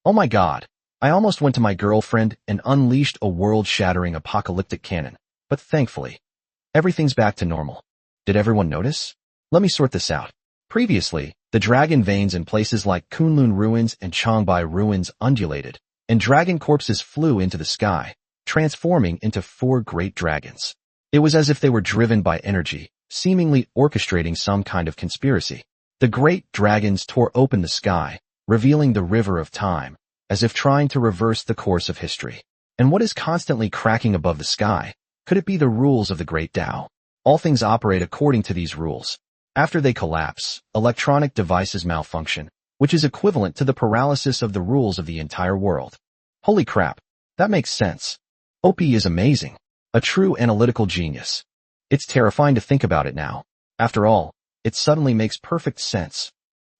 Oh my God. I almost went to my girlfriend and unleashed a world-shattering apocalyptic cannon, but thankfully, everything's back to normal. Did everyone notice? Let me sort this out. Previously, the dragon veins in places like Kunlun Ruins and Changbai Ruins undulated, and dragon corpses flew into the sky, transforming into 4 great dragons. It was as if they were driven by energy, seemingly orchestrating some kind of conspiracy. The great dragons tore open the sky, revealing the river of time, as if trying to reverse the course of history. And what is constantly cracking above the sky? Could it be the rules of the great Tao? All things operate according to these rules. After they collapse, electronic devices malfunction, which is equivalent to the paralysis of the rules of the entire world. Holy crap, that makes sense. OP is amazing. A true analytical genius. It's terrifying to think about it now. After all, it suddenly makes perfect sense.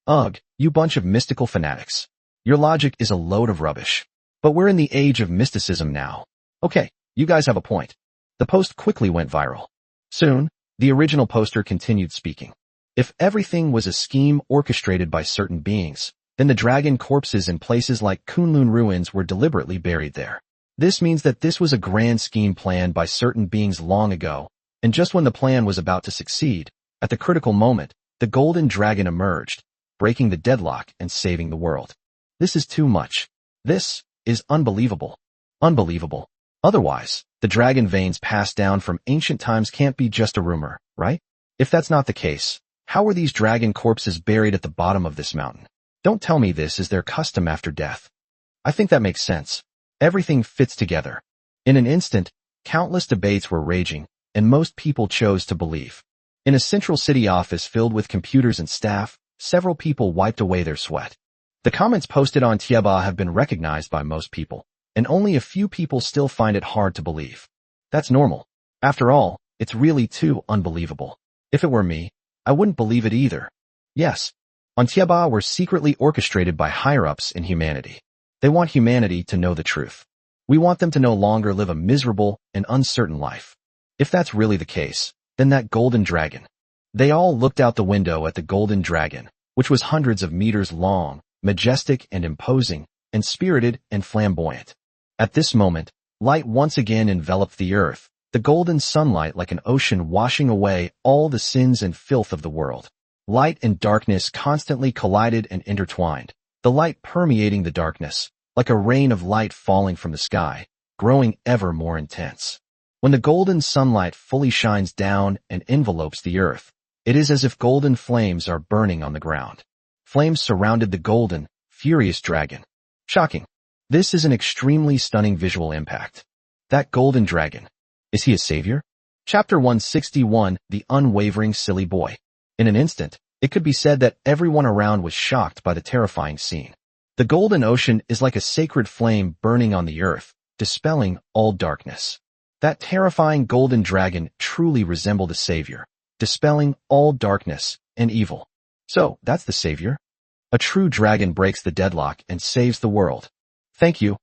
Ugh, you bunch of mystical fanatics. Your logic is a load of rubbish. But we're in the age of mysticism now. Okay, you guys have a point. The post quickly went viral. Soon, the original poster continued speaking. If everything was a scheme orchestrated by certain beings, then the dragon corpses in places like Kunlun ruins were deliberately buried there. This means that this was a grand scheme planned by certain beings long ago, and just when the plan was about to succeed, at the critical moment, the golden dragon emerged, breaking the deadlock and saving the world. This is too much. This is unbelievable. Unbelievable. Otherwise, the dragon veins passed down from ancient times can't be just a rumor, right? If that's not the case, how were these dragon corpses buried at the bottom of this mountain? Don't tell me this is their custom after death. I think that makes sense. Everything fits together. In an instant, countless debates were raging, and most people chose to believe. In a central city office filled with computers and staff, several people wiped away their sweat. The comments posted on Tieba have been recognized by most people, and only a few people still find it hard to believe. That's normal. After all, it's really too unbelievable. If it were me, I wouldn't believe it either. Yes, Ontiaba were secretly orchestrated by higher-ups in humanity. They want humanity to know the truth. We want them to no longer live a miserable and uncertain life. If that's really the case, then that golden dragon. They all looked out the window at the golden dragon, which was hundreds of meters long, majestic and imposing, and spirited and flamboyant. At this moment, light once again enveloped the earth, the golden sunlight like an ocean washing away all the sins and filth of the world. Light and darkness constantly collided and intertwined, the light permeating the darkness, like a rain of light falling from the sky, growing ever more intense. When the golden sunlight fully shines down and envelopes the earth, it is as if golden flames are burning on the ground. Flames surrounded the golden, furious dragon. Shocking. This is an extremely stunning visual impact. That golden dragon. Is he a savior? Chapter 161, The Unwavering Silly Boy. In an instant, it could be said that everyone around was shocked by the terrifying scene. The golden ocean is like a sacred flame burning on the earth, dispelling all darkness. That terrifying golden dragon truly resembled a savior, dispelling all darkness and evil. So, that's the savior? A true dragon breaks the deadlock and saves the world. Thank you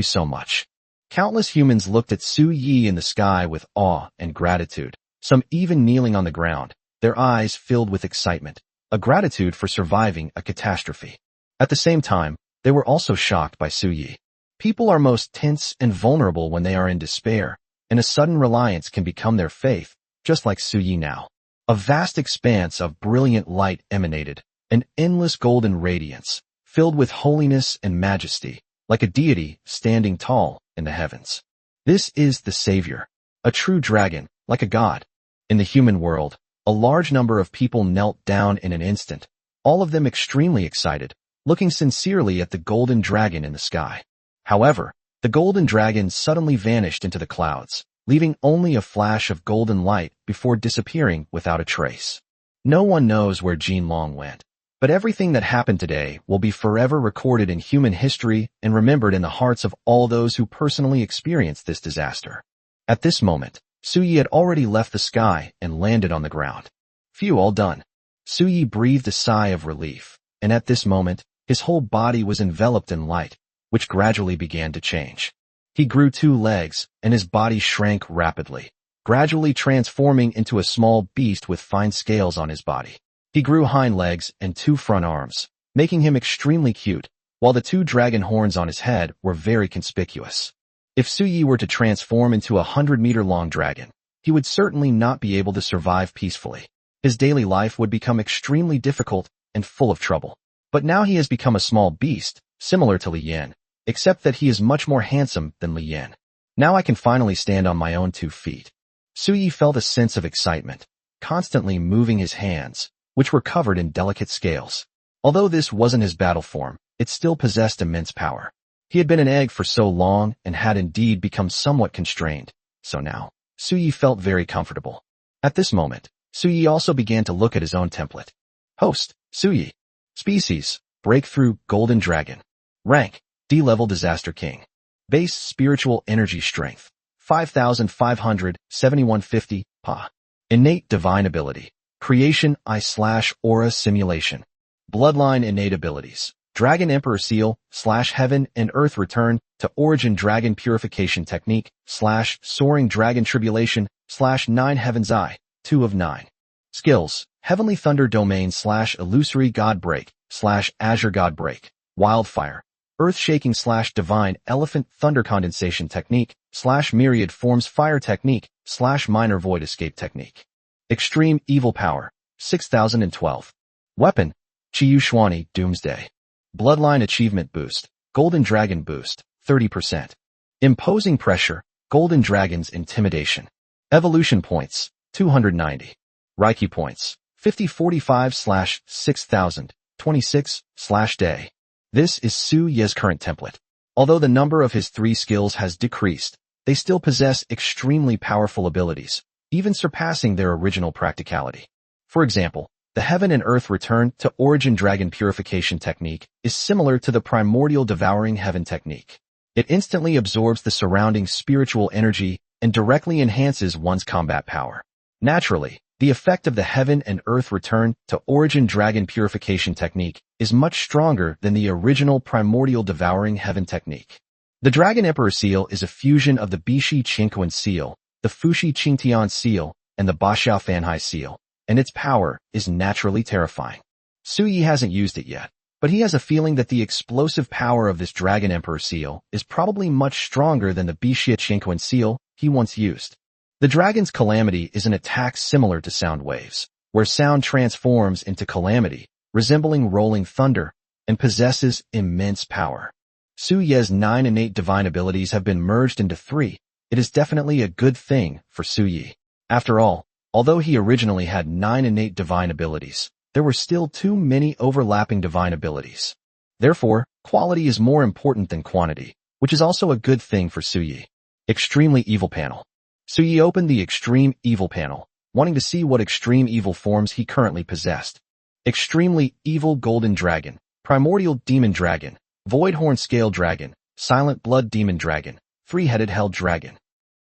so much. Countless humans looked at Su Yi in the sky with awe and gratitude, some even kneeling on the ground, their eyes filled with excitement, a gratitude for surviving a catastrophe. At the same time, they were also shocked by Su Yi. People are most tense and vulnerable when they are in despair, and a sudden reliance can become their faith, just like Su Yi now. A vast expanse of brilliant light emanated, an endless golden radiance, filled with holiness and majesty, like a deity standing tall in the heavens. This is the Savior, a true dragon, like a god. In the human world, a large number of people knelt down in an instant, all of them extremely excited, looking sincerely at the golden dragon in the sky. However, the golden dragon suddenly vanished into the clouds, leaving only a flash of golden light before disappearing without a trace. No one knows where Jin Long went, but everything that happened today will be forever recorded in human history and remembered in the hearts of all those who personally experienced this disaster. At this moment, Su Yi had already left the sky and landed on the ground. Phew, all done. Su Yi breathed a sigh of relief, and at this moment, his whole body was enveloped in light, which gradually began to change. He grew 2 legs, and his body shrank rapidly, gradually transforming into a small beast with fine scales on his body. He grew hind legs and 2 front arms, making him extremely cute, while the 2 dragon horns on his head were very conspicuous. If Su Yi were to transform into a 100-meter-long dragon, he would certainly not be able to survive peacefully. His daily life would become extremely difficult and full of trouble. But now he has become a small beast, similar to Li Yan, except that he is much more handsome than Li Yan. Now I can finally stand on my own 2 feet. Suyi felt a sense of excitement, constantly moving his hands, which were covered in delicate scales. Although this wasn't his battle form, it still possessed immense power. He had been an egg for so long and had indeed become somewhat constrained, so now, Suyi felt very comfortable. At this moment, Suyi also began to look at his own template. Host, Suyi. Species, Breakthrough Golden Dragon. Rank, D-Level Disaster King. Base Spiritual Energy Strength, 5,500, 7150, Pa. Innate Divine Ability. Creation I/Aura Simulation. Bloodline Innate Abilities. Dragon Emperor Seal, /Heaven and Earth Return to Origin Dragon Purification Technique, /Soaring Dragon Tribulation, /9 Heaven's Eye, 2 of 9. Skills, Heavenly Thunder Domain / Illusory God Break, /Azure God Break. Wildfire. Earth-Shaking / Divine Elephant Thunder Condensation Technique, / Myriad Forms Fire Technique, / Minor Void Escape Technique. Extreme Evil Power, 6012. Weapon, Chiyushwani Doomsday. Bloodline Achievement Boost, Golden Dragon Boost, 30%. Imposing Pressure, Golden Dragon's Intimidation. Evolution Points, 290. Reiki Points, 5045/6000, 26/day. This is Su Ye's current template. Although the number of his 3 skills has decreased, they still possess extremely powerful abilities, even surpassing their original practicality. For example, the Heaven and Earth Return to Origin Dragon Purification Technique is similar to the primordial Devouring Heaven technique. It instantly absorbs the surrounding spiritual energy and directly enhances one's combat power. Naturally, the effect of the Heaven and Earth Return to Origin Dragon Purification Technique is much stronger than the original primordial Devouring Heaven technique. The Dragon Emperor Seal is a fusion of the Bishi Qingquan Seal, the Fushi Qingtian Seal, and the Baxiao Fanhai Seal, and its power is naturally terrifying. Suyi hasn't used it yet, but he has a feeling that the explosive power of this Dragon Emperor Seal is probably much stronger than the Bishi Qingquan Seal he once used. The Dragon's Calamity is an attack similar to sound waves, where sound transforms into calamity, resembling rolling thunder, and possesses immense power. Su Ye's 9 innate divine abilities have been merged into 3. It is definitely a good thing for Su Yi. After all, although he originally had 9 innate divine abilities, there were still too many overlapping divine abilities. Therefore, quality is more important than quantity, which is also a good thing for Su Yi. Extremely Evil Panel. Su Yi opened the Extreme Evil panel, wanting to see what extreme evil forms he currently possessed. Extremely Evil Golden Dragon, Primordial Demon Dragon, Voidhorn Scale Dragon, Silent Blood Demon Dragon, Three-Headed Hell Dragon.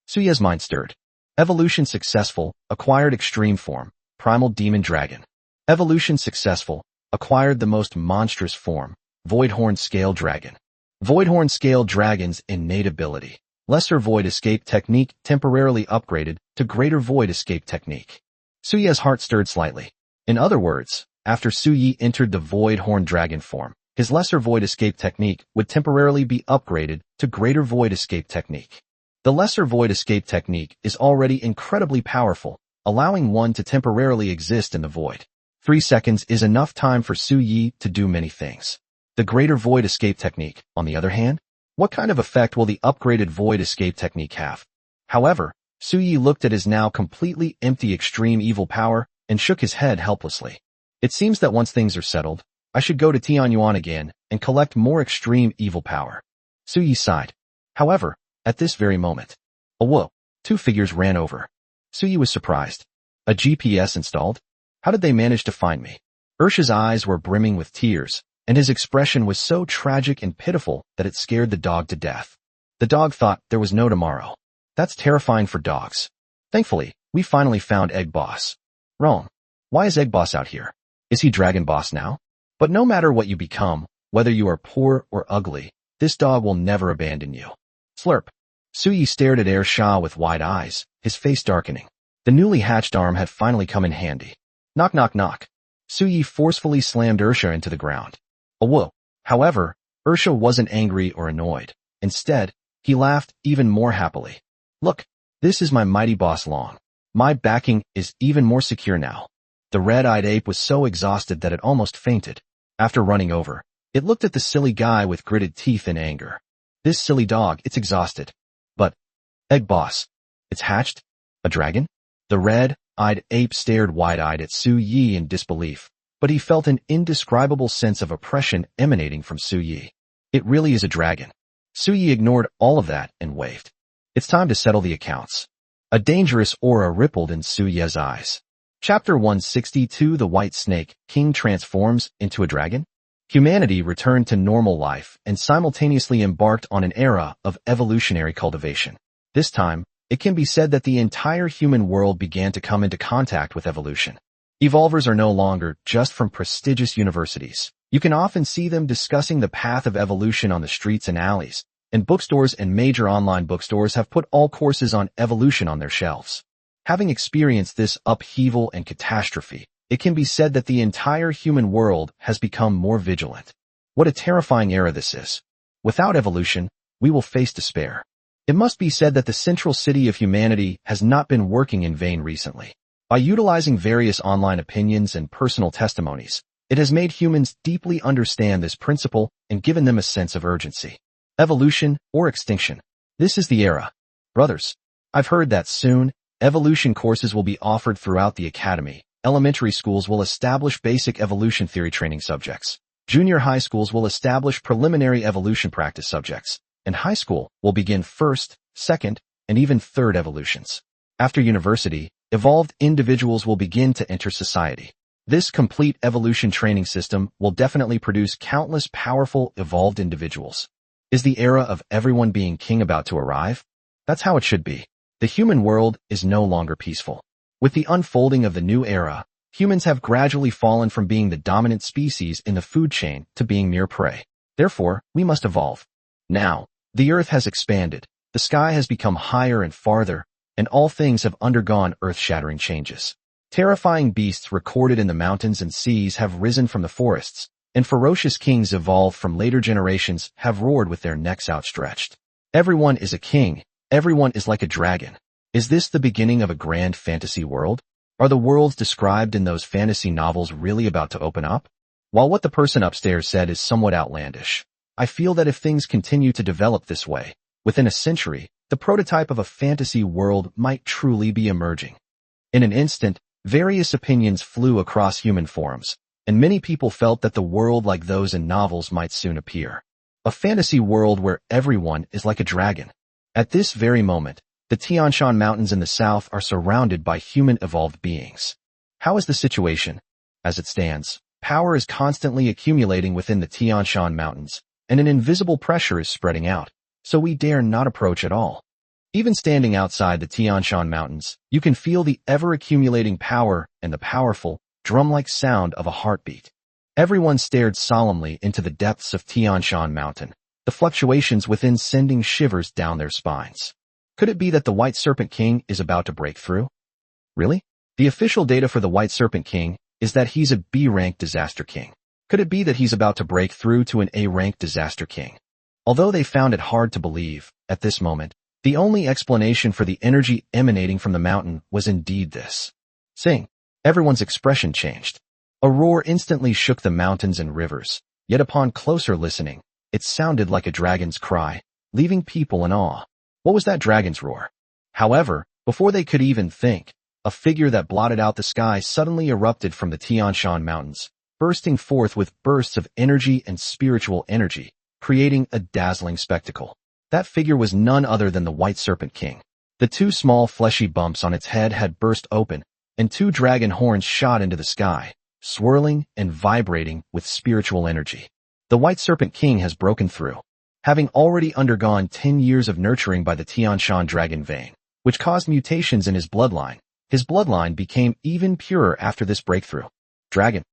Su Ye's mind stirred. Evolution Successful, Acquired Extreme Form, Primal Demon Dragon. Evolution Successful, Acquired the most monstrous form, Voidhorn Scale Dragon. Voidhorn Scale Dragon's innate ability. Lesser Void Escape Technique temporarily upgraded to Greater Void Escape Technique. Su Ye's heart stirred slightly. In other words, after Su Yi entered the Voidhorn Dragon form, his Lesser Void Escape Technique would temporarily be upgraded to Greater Void Escape Technique. The Lesser Void Escape Technique is already incredibly powerful, allowing one to temporarily exist in the void. 3 seconds is enough time for Su Yi to do many things. The Greater Void Escape Technique, on the other hand, what kind of effect will the upgraded Void Escape Technique have? However, Su Yi looked at his now completely empty Extreme Evil Power and shook his head helplessly. It seems that once things are settled, I should go to Tianyuan again and collect more Extreme Evil Power. Su Yi sighed. However, at this very moment, whoa, 2 figures ran over. Su Yi was surprised. A GPS installed? How did they manage to find me? Ursha's eyes were brimming with tears, and his expression was so tragic and pitiful that it scared the dog to death. The dog thought there was no tomorrow. That's terrifying for dogs. Thankfully, we finally found Egg Boss. Wrong. Why is Egg Boss out here? Is he Dragon Boss now? But no matter what you become, whether you are poor or ugly, this dog will never abandon you. Slurp. Su Yi stared at Shah with wide eyes, his face darkening. The newly hatched arm had finally come in handy. Knock knock knock. Su Yi forcefully slammed Ursha into the ground. Whoa. However, Ursha wasn't angry or annoyed. Instead, he laughed even more happily. Look, this is my mighty boss Long. My backing is even more secure now. The red-eyed ape was so exhausted that it almost fainted. After running over, it looked at the silly guy with gritted teeth in anger. This silly dog, it's exhausted. But, Egg Boss, it's hatched? A dragon? The red-eyed ape stared wide-eyed at Su Yi in disbelief, but he felt an indescribable sense of oppression emanating from Su Yi. It really is a dragon. Su Yi ignored all of that and waved. It's time to settle the accounts. A dangerous aura rippled in Su Yi's eyes. Chapter 162 The White Snake King Transforms into a Dragon? Humanity returned to normal life and simultaneously embarked on an era of evolutionary cultivation. This time, it can be said that the entire human world began to come into contact with evolution. Evolvers are no longer just from prestigious universities. You can often see them discussing the path of evolution on the streets and alleys, and bookstores and major online bookstores have put all courses on evolution on their shelves. Having experienced this upheaval and catastrophe, it can be said that the entire human world has become more vigilant. What a terrifying era this is. Without evolution, we will face despair. It must be said that the central city of humanity has not been working in vain recently. By utilizing various online opinions and personal testimonies, it has made humans deeply understand this principle and given them a sense of urgency. Evolution or extinction. This is the era. Brothers, I've heard that soon, evolution courses will be offered throughout the academy. Elementary schools will establish basic evolution theory training subjects. Junior high schools will establish preliminary evolution practice subjects. And high school will begin first, second, and even third evolutions. After university, evolved individuals will begin to enter society. This complete evolution training system will definitely produce countless powerful, evolved individuals. Is the era of everyone being king about to arrive? That's how it should be. The human world is no longer peaceful. With the unfolding of the new era, humans have gradually fallen from being the dominant species in the food chain to being mere prey. Therefore, we must evolve. Now, the earth has expanded, the sky has become higher and farther, and all things have undergone earth-shattering changes. Terrifying beasts recorded in the mountains and seas have risen from the forests, and ferocious kings evolved from later generations have roared with their necks outstretched. Everyone is a king, everyone is like a dragon. Is this the beginning of a grand fantasy world? Are the worlds described in those fantasy novels really about to open up? While what the person upstairs said is somewhat outlandish, I feel that if things continue to develop this way, within a century, the prototype of a fantasy world might truly be emerging. In an instant, various opinions flew across human forums, and many people felt that the world like those in novels might soon appear. A fantasy world where everyone is like a dragon. At this very moment, the Tian Shan Mountains in the south are surrounded by human evolved beings. How is the situation? As it stands, power is constantly accumulating within the Tian Shan Mountains, and an invisible pressure is spreading out, so we dare not approach at all. Even standing outside the Tian Shan Mountains, you can feel the ever-accumulating power and the powerful, drum-like sound of a heartbeat. Everyone stared solemnly into the depths of Tian Shan Mountain, the fluctuations within sending shivers down their spines. Could it be that the White Serpent King is about to break through? Really? The official data for the White Serpent King is that he's a B-rank disaster king. Could it be that he's about to break through to an A-rank disaster king? Although they found it hard to believe, at this moment, the only explanation for the energy emanating from the mountain was indeed this. Sing. Everyone's expression changed. A roar instantly shook the mountains and rivers, yet upon closer listening, it sounded like a dragon's cry, leaving people in awe. What was that dragon's roar? However, before they could even think, a figure that blotted out the sky suddenly erupted from the Tian Shan Mountains, bursting forth with bursts of energy and spiritual energy, creating a dazzling spectacle. That figure was none other than the White Serpent King. The two small fleshy bumps on its head had burst open, and two dragon horns shot into the sky, swirling and vibrating with spiritual energy. The White Serpent King has broken through. Having already undergone 10 years of nurturing by the Tian Shan dragon vein, which caused mutations in his bloodline became even purer after this breakthrough. Dragon.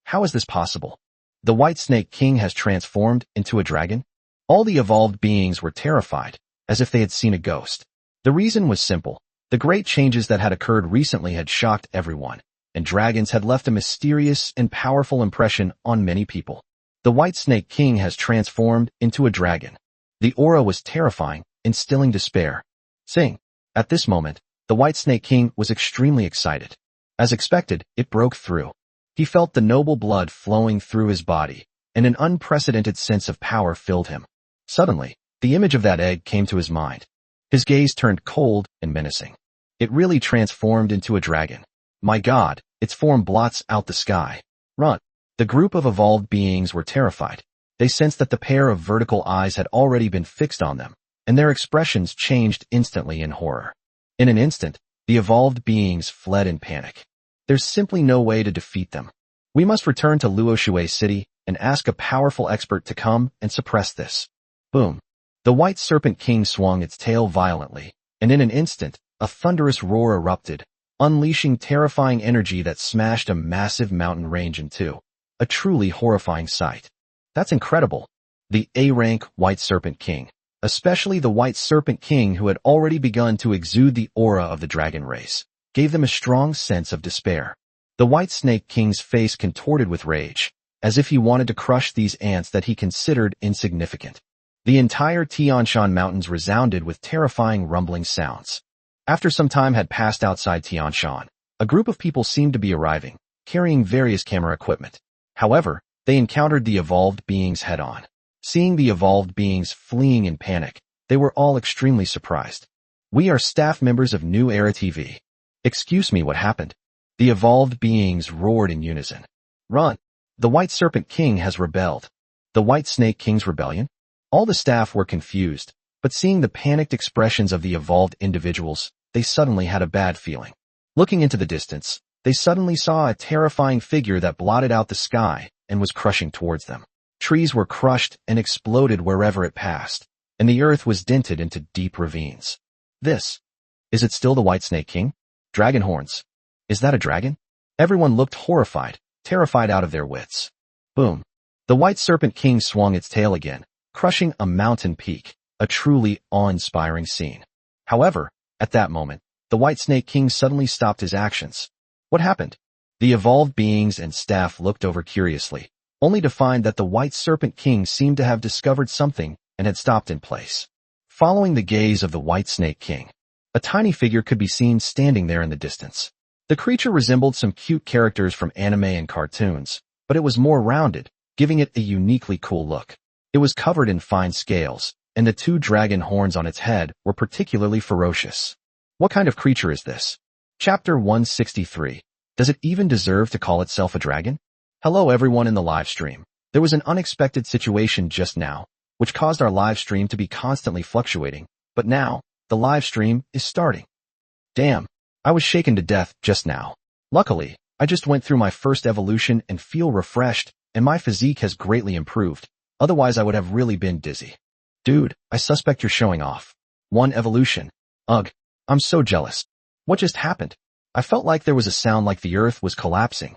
How is this possible? The White Snake King has transformed into a dragon? All the evolved beings were terrified, as if they had seen a ghost. The reason was simple. The great changes that had occurred recently had shocked everyone, and dragons had left a mysterious and powerful impression on many people. The White Snake King has transformed into a dragon. The aura was terrifying, instilling despair. Sing. At this moment, the White Snake King was extremely excited. As expected, it broke through. He felt the noble blood flowing through his body, and an unprecedented sense of power filled him. Suddenly, the image of that egg came to his mind. His gaze turned cold and menacing. It really transformed into a dragon. My god, its form blots out the sky. Run. The group of evolved beings were terrified. They sensed that the pair of vertical eyes had already been fixed on them, and their expressions changed instantly in horror. In an instant, the evolved beings fled in panic. There's simply no way to defeat them. We must return to Luoshui City and ask a powerful expert to come and suppress this. Boom. The White Serpent King swung its tail violently, and in an instant, a thunderous roar erupted, unleashing terrifying energy that smashed a massive mountain range in two. A truly horrifying sight. That's incredible. The A-rank White Serpent King, especially the White Serpent King who had already begun to exude the aura of the dragon race, gave them a strong sense of despair. The White Snake King's face contorted with rage, as if he wanted to crush these ants that he considered insignificant. The entire Tianshan Mountains resounded with terrifying rumbling sounds. After some time had passed outside Tianshan, a group of people seemed to be arriving, carrying various camera equipment. However, they encountered the evolved beings head-on. Seeing the evolved beings fleeing in panic, they were all extremely surprised. We are staff members of New Era TV. Excuse me, what happened? The evolved beings roared in unison. Run! The White Serpent King has rebelled. The White Snake King's rebellion? All the staff were confused, but seeing the panicked expressions of the evolved individuals, they suddenly had a bad feeling. Looking into the distance, they suddenly saw a terrifying figure that blotted out the sky and was crushing towards them. Trees were crushed and exploded wherever it passed, and the earth was dented into deep ravines. Is it still the White Snake King? Dragon horns. Is that a dragon? Everyone looked horrified, terrified out of their wits. Boom. The White Serpent King swung its tail again, crushing a mountain peak, a truly awe-inspiring scene. However, at that moment, the White Snake King suddenly stopped his actions. What happened? The evolved beings and staff looked over curiously, only to find that the White Serpent King seemed to have discovered something and had stopped in place. Following the gaze of the White Snake King, a tiny figure could be seen standing there in the distance. The creature resembled some cute characters from anime and cartoons, but it was more rounded, giving it a uniquely cool look. It was covered in fine scales, and the two dragon horns on its head were particularly ferocious. What kind of creature is this? Chapter 163. Does it even deserve to call itself a dragon? Hello everyone in the live stream. There was an unexpected situation just now, which caused our live stream to be constantly fluctuating, but now, the live stream is starting. Damn, I was shaken to death just now. Luckily, I just went through my first evolution and feel refreshed, and my physique has greatly improved, otherwise I would have really been dizzy. Dude, I suspect you're showing off. One evolution. Ugh, I'm so jealous. What just happened? I felt like there was a sound like the earth was collapsing.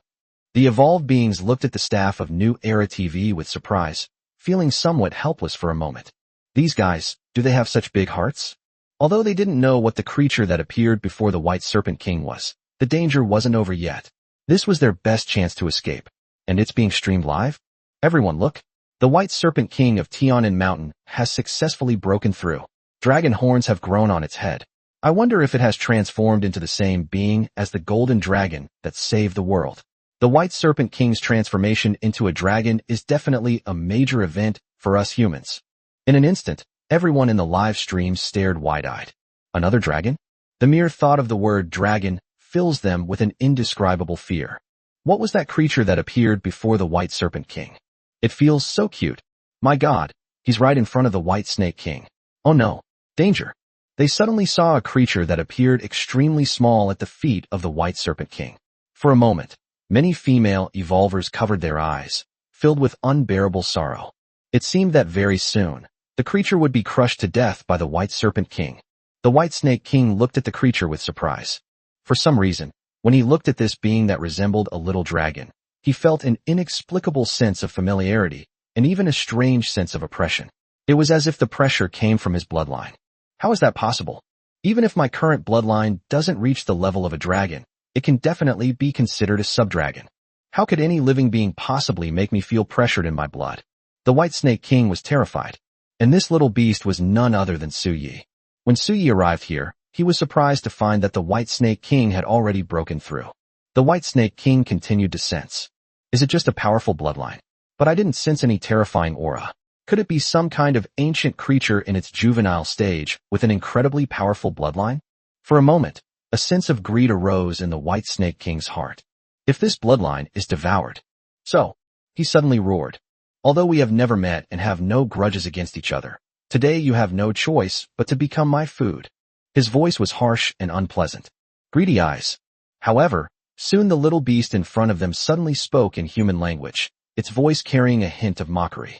The evolved beings looked at the staff of New Era TV with surprise, feeling somewhat helpless for a moment. These guys, do they have such big hearts? Although they didn't know what the creature that appeared before the White Serpent King was, the danger wasn't over yet. This was their best chance to escape. And it's being streamed live? Everyone look. The White Serpent King of Tianan Mountain has successfully broken through. Dragon horns have grown on its head. I wonder if it has transformed into the same being as the golden dragon that saved the world. The White Serpent King's transformation into a dragon is definitely a major event for us humans. In an instant, everyone in the live stream stared wide-eyed. Another dragon? The mere thought of the word dragon fills them with an indescribable fear. What was that creature that appeared before the White Serpent King? It feels so cute. My god, he's right in front of the White Snake King. Oh no, danger. They suddenly saw a creature that appeared extremely small at the feet of the White Serpent King. For a moment, many female evolvers covered their eyes, filled with unbearable sorrow. It seemed that very soon, the creature would be crushed to death by the White Serpent King. The White Snake King looked at the creature with surprise. For some reason, when he looked at this being that resembled a little dragon, he felt an inexplicable sense of familiarity and even a strange sense of oppression. It was as if the pressure came from his bloodline. How is that possible? Even if my current bloodline doesn't reach the level of a dragon, it can definitely be considered a subdragon. How could any living being possibly make me feel pressured in my blood? The White Snake King was terrified, and this little beast was none other than Suyi. When Suyi arrived here, he was surprised to find that the White Snake King had already broken through. The White Snake King continued to sense. Is it just a powerful bloodline? But I didn't sense any terrifying aura. Could it be some kind of ancient creature in its juvenile stage with an incredibly powerful bloodline? For a moment, A sense of greed arose in the White Snake King's heart. If this bloodline is devoured. So, he suddenly roared. Although we have never met and have no grudges against each other, today you have no choice but to become my food. His voice was harsh and unpleasant. Greedy eyes. However, soon the little beast in front of them suddenly spoke in human language, its voice carrying a hint of mockery.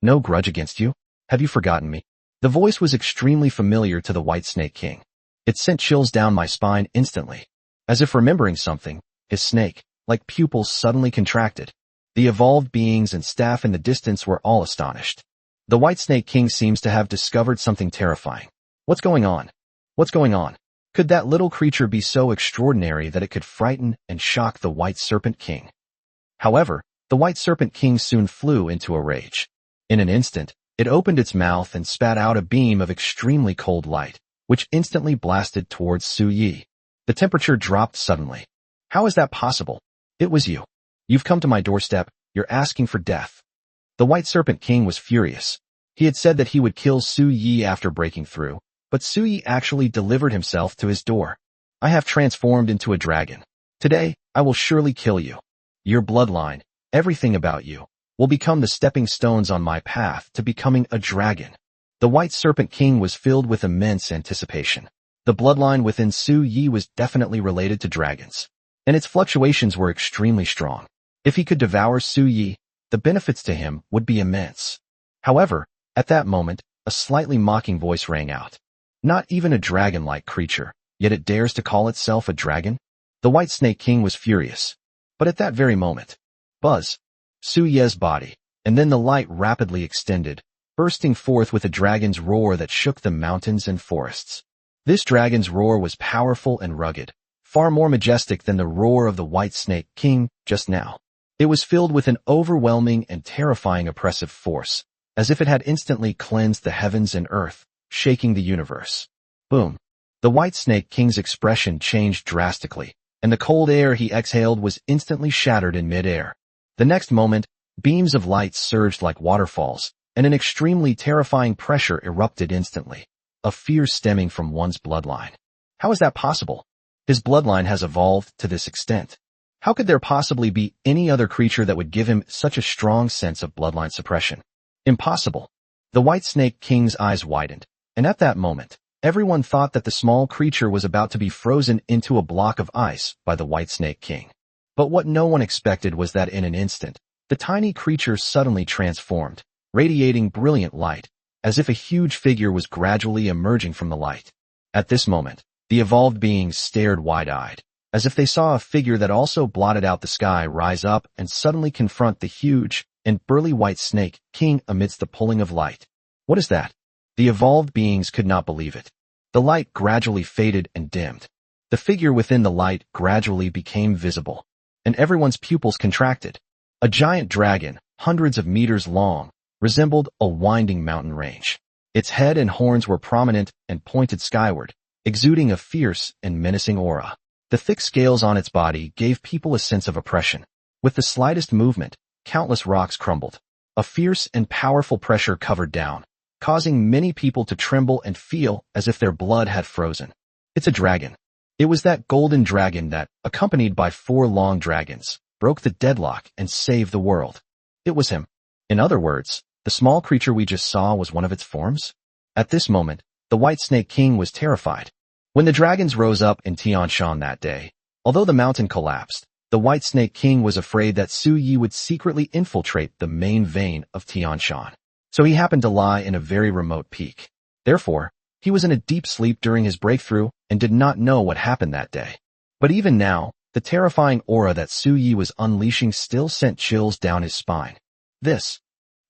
No grudge against you? Have you forgotten me? The voice was extremely familiar to the White Snake King. It sent chills down my spine instantly. As if remembering something, his snake-like pupils suddenly contracted. The evolved beings and staff in the distance were all astonished. The White Snake King seems to have discovered something terrifying. What's going on? What's going on? Could that little creature be so extraordinary that it could frighten and shock the White Serpent King? However, the White Serpent King soon flew into a rage. In an instant, it opened its mouth and spat out a beam of extremely cold light, which instantly blasted towards Su Yi. The temperature dropped suddenly. How is that possible? It was you. You've come to my doorstep, you're asking for death. The White Serpent King was furious. He had said that he would kill Su Yi after breaking through, but Su Yi actually delivered himself to his door. I have transformed into a dragon. Today, I will surely kill you. Your bloodline, everything about you, will become the stepping stones on my path to becoming a dragon. The White Serpent King was filled with immense anticipation. The bloodline within Su Yi was definitely related to dragons, and its fluctuations were extremely strong. If he could devour Su Yi, the benefits to him would be immense. However, at that moment, a slightly mocking voice rang out. Not even a dragon-like creature, yet it dares to call itself a dragon? The White Snake King was furious. But at that very moment, buzz, Su Ye's body, and then the light rapidly extended, bursting forth with a dragon's roar that shook the mountains and forests. This dragon's roar was powerful and rugged, far more majestic than the roar of the White Snake King just now. It was filled with an overwhelming and terrifying oppressive force, as if it had instantly cleansed the heavens and earth, shaking the universe. Boom. The White Snake King's expression changed drastically, and the cold air he exhaled was instantly shattered in mid-air. The next moment, beams of light surged like waterfalls, and an extremely terrifying pressure erupted instantly, a fear stemming from one's bloodline. How is that possible? His bloodline has evolved to this extent. How could there possibly be any other creature that would give him such a strong sense of bloodline suppression? Impossible. The White Snake King's eyes widened, and at that moment, everyone thought that the small creature was about to be frozen into a block of ice by the White Snake King. But what no one expected was that in an instant, the tiny creature suddenly transformed, radiating brilliant light, as if a huge figure was gradually emerging from the light. At this moment, the evolved beings stared wide-eyed, as if they saw a figure that also blotted out the sky rise up and suddenly confront the huge and burly White Snake King amidst the pulling of light. What is that? The evolved beings could not believe it. The light gradually faded and dimmed. The figure within the light gradually became visible, and everyone's pupils contracted. A giant dragon, hundreds of meters long, resembled a winding mountain range. Its head and horns were prominent and pointed skyward, exuding a fierce and menacing aura. The thick scales on its body gave people a sense of oppression. With the slightest movement, countless rocks crumbled. A fierce and powerful pressure covered down, causing many people to tremble and feel as if their blood had frozen. It's a dragon. It was that golden dragon that, accompanied by 4 long dragons, broke the deadlock and saved the world. It was him. In other words, the small creature we just saw was one of its forms? At this moment, the White Snake King was terrified. When the dragons rose up in Tianshan that day, although the mountain collapsed, the White Snake King was afraid that Su Yi would secretly infiltrate the main vein of Tianshan. So he happened to lie in a very remote peak. Therefore, he was in a deep sleep during his breakthrough and did not know what happened that day. But even now, the terrifying aura that Su Yi was unleashing still sent chills down his spine. This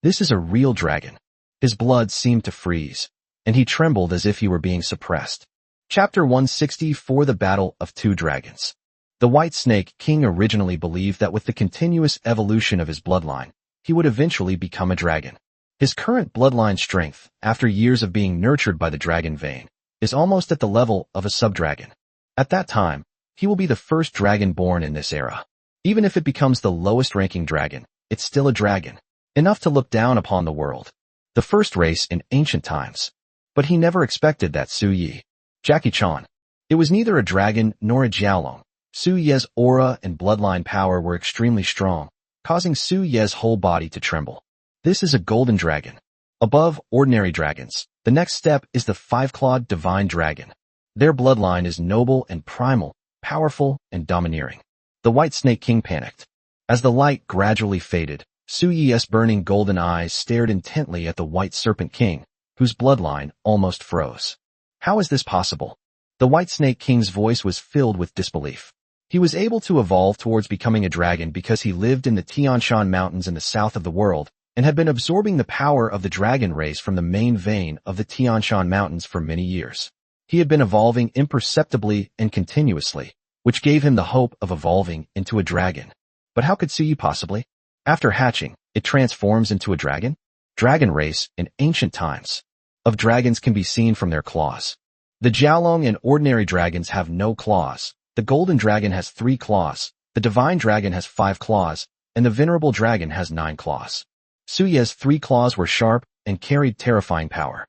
is a real dragon. His blood seemed to freeze, and he trembled as if he were being suppressed. Chapter 164: The Battle of Two Dragons. The White Snake King originally believed that with the continuous evolution of his bloodline, he would eventually become a dragon. His current bloodline strength, after years of being nurtured by the dragon vein, is almost at the level of a subdragon. At that time, he will be the first dragon born in this era. Even if it becomes the lowest-ranking dragon, it's still a dragon, enough to look down upon the world. The first race in ancient times. But he never expected that Su Yi, Jackie Chan, It was neither a dragon nor a jiaolong. Su Ye's aura and bloodline power were extremely strong, causing Su Ye's whole body to tremble. This is a golden dragon. Above ordinary dragons, the next step is the five-clawed divine dragon. Their bloodline is noble and primal, powerful and domineering. The White Snake King panicked. As the light gradually faded, Su Ye's burning golden eyes stared intently at the White Serpent King, whose bloodline almost froze. How is this possible? The White Snake King's voice was filled with disbelief. He was able to evolve towards becoming a dragon because he lived in the Tianshan Mountains in the south of the world and had been absorbing the power of the dragon race from the main vein of the Tianshan Mountains for many years. He had been evolving imperceptibly and continuously, which gave him the hope of evolving into a dragon. But how could Suyi possibly? After hatching, it transforms into a dragon? Dragon race in ancient times of dragons can be seen from their claws. The Jiaolong and ordinary dragons have no claws. The golden dragon has 3 claws, the divine dragon has 5 claws, and the venerable dragon has 9 claws. Suye's 3 claws were sharp and carried terrifying power.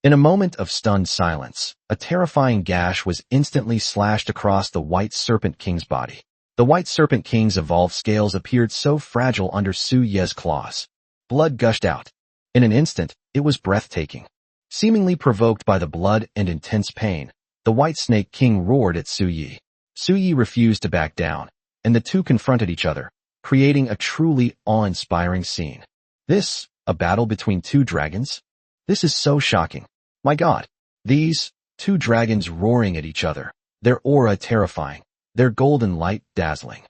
In a moment of stunned silence, a terrifying gash was instantly slashed across the White Serpent King's body. The White Serpent King's evolved scales appeared so fragile under Su Ye's claws. Blood gushed out. In an instant, it was breathtaking. Seemingly provoked by the blood and intense pain, the White Snake King roared at Su Yi. Su Yi refused to back down, and the two confronted each other, creating a truly awe-inspiring scene. This, a battle between 2 dragons? This is so shocking. My God. These 2 dragons roaring at each other, their aura terrifying, their golden light dazzling.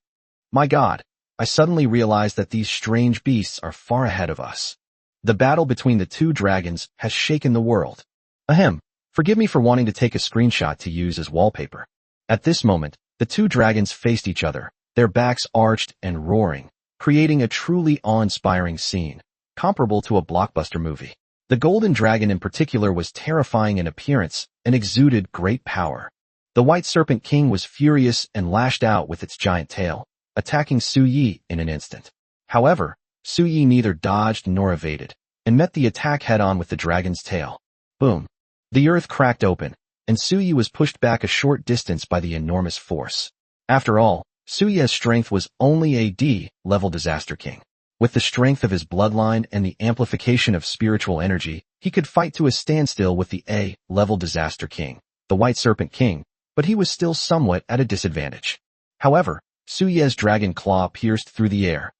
My God. I suddenly realized that these strange beasts are far ahead of us. The battle between the 2 dragons has shaken the world. Ahem. Forgive me for wanting to take a screenshot to use as wallpaper. At this moment, the 2 dragons faced each other, their backs arched and roaring, creating a truly awe-inspiring scene, comparable to a blockbuster movie. The golden dragon in particular was terrifying in appearance and exuded great power. The White Serpent King was furious and lashed out with its giant tail, attacking Su Yi in an instant. However, Su Yi neither dodged nor evaded, and met the attack head-on with the dragon's tail. Boom. The earth cracked open, and Su Yi was pushed back a short distance by the enormous force. After all, Su Yi's strength was only a D-level disaster king. With the strength of his bloodline and the amplification of spiritual energy, he could fight to a standstill with the A-level disaster king, the White Serpent King, but he was still somewhat at a disadvantage. However, Su Yi's dragon claw pierced through the air.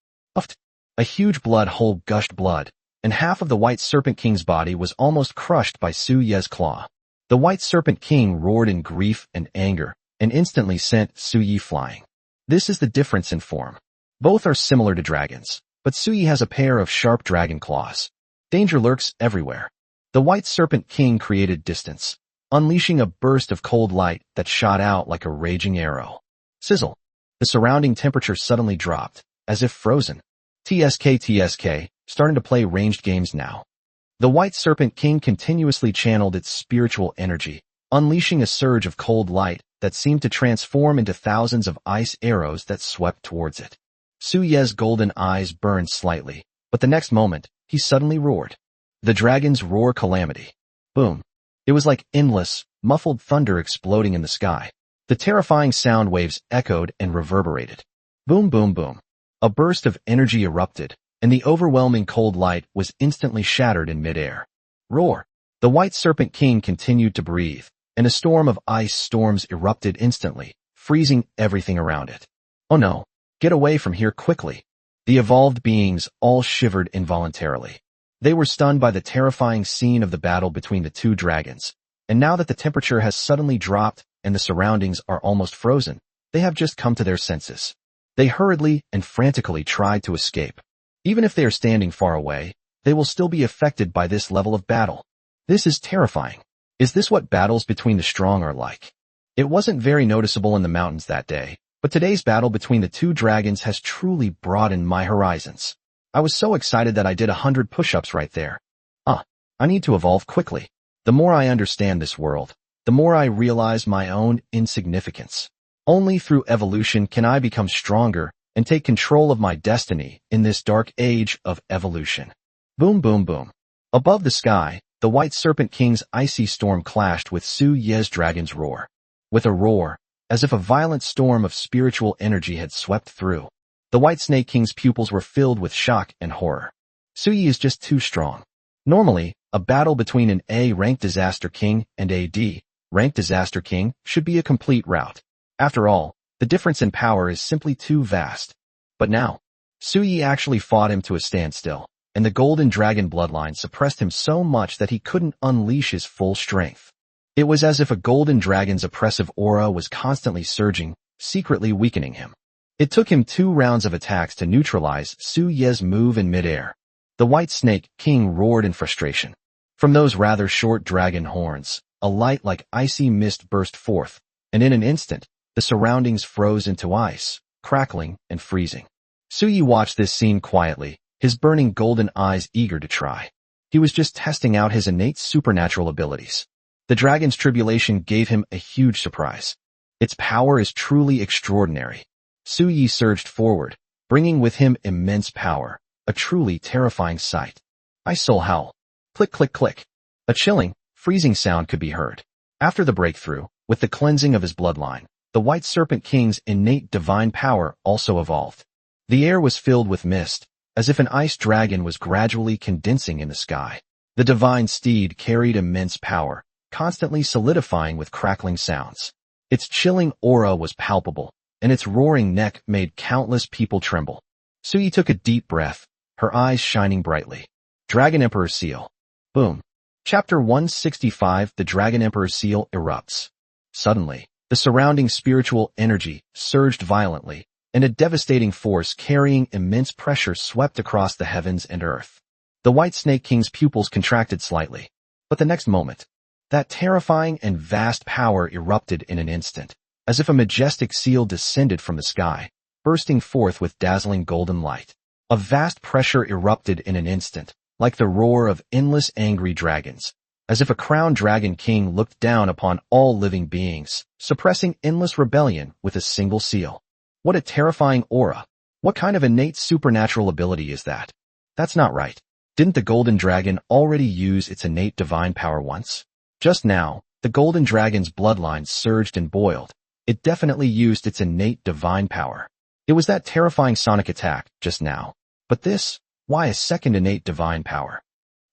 A huge blood hole gushed blood, and half of the White Serpent King's body was almost crushed by Su Yi's claw. The White Serpent King roared in grief and anger, and instantly sent Su Yi flying. This is the difference in form. Both are similar to dragons, but Su Yi has a pair of sharp dragon claws. Danger lurks everywhere. The White Serpent King created distance, unleashing a burst of cold light that shot out like a raging arrow. Sizzle. The surrounding temperature suddenly dropped, as if frozen. TSK, starting to play ranged games now. The White Serpent King continuously channeled its spiritual energy, unleashing a surge of cold light that seemed to transform into thousands of ice arrows that swept towards it. Su Ye's golden eyes burned slightly, but the next moment, he suddenly roared. The dragon's roar calamity. Boom. It was like endless, muffled thunder exploding in the sky. The terrifying sound waves echoed and reverberated. Boom, boom, boom. A burst of energy erupted, and the overwhelming cold light was instantly shattered in midair. Roar! The White Serpent King continued to breathe, and a storm of ice storms erupted instantly, freezing everything around it. Oh no! Get away from here quickly! The evolved beings all shivered involuntarily. They were stunned by the terrifying scene of the battle between the 2 dragons, and now that the temperature has suddenly dropped and the surroundings are almost frozen, they have just come to their senses. They hurriedly and frantically tried to escape. Even if they are standing far away, they will still be affected by this level of battle. This is terrifying. Is this what battles between the strong are like? It wasn't very noticeable in the mountains that day, but today's battle between the 2 dragons has truly broadened my horizons. I was so excited that I did 100 push-ups right there. I need to evolve quickly. The more I understand this world, the more I realize my own insignificance. Only through evolution can I become stronger and take control of my destiny in this dark age of evolution. Boom, boom, boom. Above the sky, the White Serpent King's icy storm clashed with Su Ye's dragon's roar. With a roar, as if a violent storm of spiritual energy had swept through, the White Snake King's pupils were filled with shock and horror. Suyi is just too strong. Normally, a battle between an A-ranked Disaster King and a D-ranked Disaster King should be a complete rout. After all, the difference in power is simply too vast. But now, Suyi actually fought him to a standstill, and the Golden Dragon bloodline suppressed him so much that he couldn't unleash his full strength. It was as if a Golden Dragon's oppressive aura was constantly surging, secretly weakening him. It took him 2 rounds of attacks to neutralize Suyi's move in midair. The White Snake King roared in frustration. From those rather short dragon horns, a light like icy mist burst forth, and in an instant, the surroundings froze into ice, crackling and freezing. Suyi watched this scene quietly, his burning golden eyes eager to try. He was just testing out his innate supernatural abilities. The dragon's tribulation gave him a huge surprise. Its power is truly extraordinary. Suyi surged forward, bringing with him immense power, a truly terrifying sight. Ice Soul howl. Click, click, click. A chilling, freezing sound could be heard. After the breakthrough, with the cleansing of his bloodline, the White Serpent King's innate divine power also evolved. The air was filled with mist, as if an ice dragon was gradually condensing in the sky. The divine steed carried immense power, constantly solidifying with crackling sounds. Its chilling aura was palpable, and its roaring neck made countless people tremble. Suyi took a deep breath, her eyes shining brightly. Dragon Emperor Seal. Boom. Chapter 165. The Dragon Emperor Seal erupts. Suddenly, the surrounding spiritual energy surged violently, and a devastating force carrying immense pressure swept across the heavens and earth. The White Snake King's pupils contracted slightly, but the next moment, that terrifying and vast power erupted in an instant, as if a majestic seal descended from the sky, bursting forth with dazzling golden light. A vast pressure erupted in an instant, like the roar of endless angry dragons, as if a crowned dragon king looked down upon all living beings, suppressing endless rebellion with a single seal. What a terrifying aura! What kind of innate supernatural ability is that? That's not right. Didn't the Golden Dragon already use its innate divine power once? Just now, the Golden Dragon's bloodline surged and boiled. It definitely used its innate divine power. It was that terrifying sonic attack just now. But this, why a second innate divine power?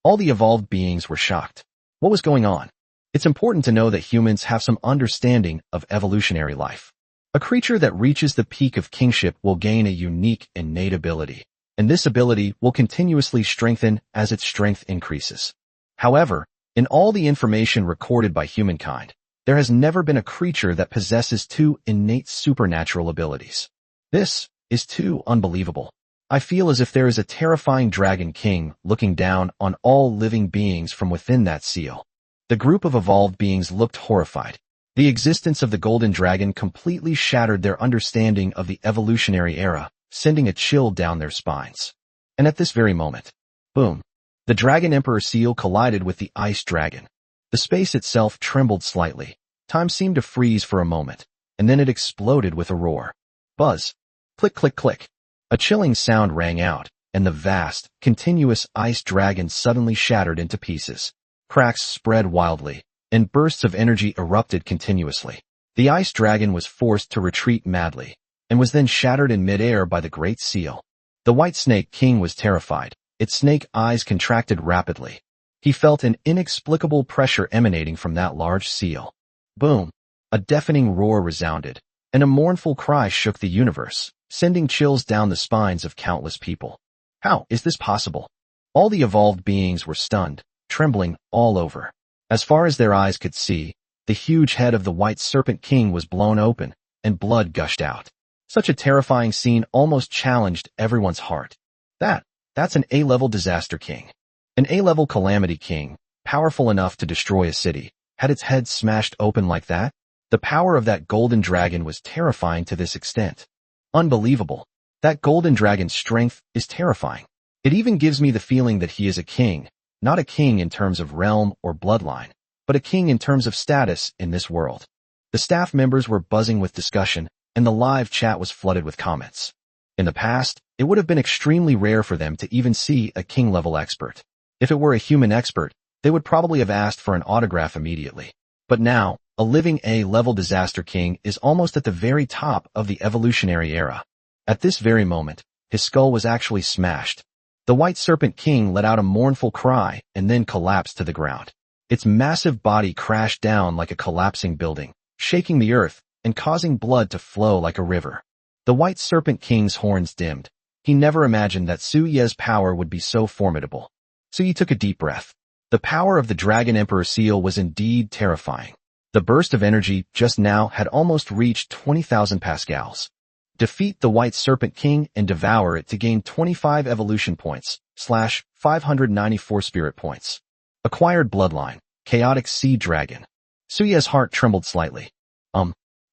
All the evolved beings were shocked. What was going on? It's important to know that humans have some understanding of evolutionary life. A creature that reaches the peak of kingship will gain a unique innate ability, and this ability will continuously strengthen as its strength increases. However, in all the information recorded by humankind, there has never been a creature that possesses 2 innate supernatural abilities. This is too unbelievable. I feel as if there is a terrifying dragon king looking down on all living beings from within that seal. The group of evolved beings looked horrified. The existence of the Golden Dragon completely shattered their understanding of the evolutionary era, sending a chill down their spines. And at this very moment, boom, the Dragon Emperor Seal collided with the Ice Dragon. The space itself trembled slightly. Time seemed to freeze for a moment, and then it exploded with a roar. Buzz. Click, click, click. A chilling sound rang out, and the vast, continuous ice dragon suddenly shattered into pieces. Cracks spread wildly, and bursts of energy erupted continuously. The ice dragon was forced to retreat madly, and was then shattered in midair by the Great Seal. The White Snake King was terrified. Its snake eyes contracted rapidly. He felt an inexplicable pressure emanating from that large seal. Boom! A deafening roar resounded, and a mournful cry shook the universe, sending chills down the spines of countless people. How is this possible? All the evolved beings were stunned, trembling all over. As far as their eyes could see, the huge head of the White Serpent King was blown open, and blood gushed out. Such a terrifying scene almost challenged everyone's heart. That's an A-level Disaster King. An A-level Calamity King, powerful enough to destroy a city, had its head smashed open like that? The power of that Golden Dragon was terrifying to this extent. Unbelievable. That Golden Dragon's strength is terrifying. It even gives me the feeling that he is a king, not a king in terms of realm or bloodline, but a king in terms of status in this world. The staff members were buzzing with discussion, and the live chat was flooded with comments. In the past, it would have been extremely rare for them to even see a king-level expert. If it were a human expert, they would probably have asked for an autograph immediately. But now, a living A-level disaster king, is almost at the very top of the evolutionary era. At this very moment, his skull was actually smashed. The White Serpent King let out a mournful cry and then collapsed to the ground. Its massive body crashed down like a collapsing building, shaking the earth and causing blood to flow like a river. The White Serpent King's horns dimmed. He never imagined that Su Ye's power would be so formidable. Su Ye took a deep breath. The power of the Dragon Emperor seal was indeed terrifying. The burst of energy just now had almost reached 20,000 pascals. Defeat the White Serpent King and devour it to gain 25 evolution points, / 594 spirit points. Acquired bloodline, Chaotic Sea Dragon. Su Ye's heart trembled slightly.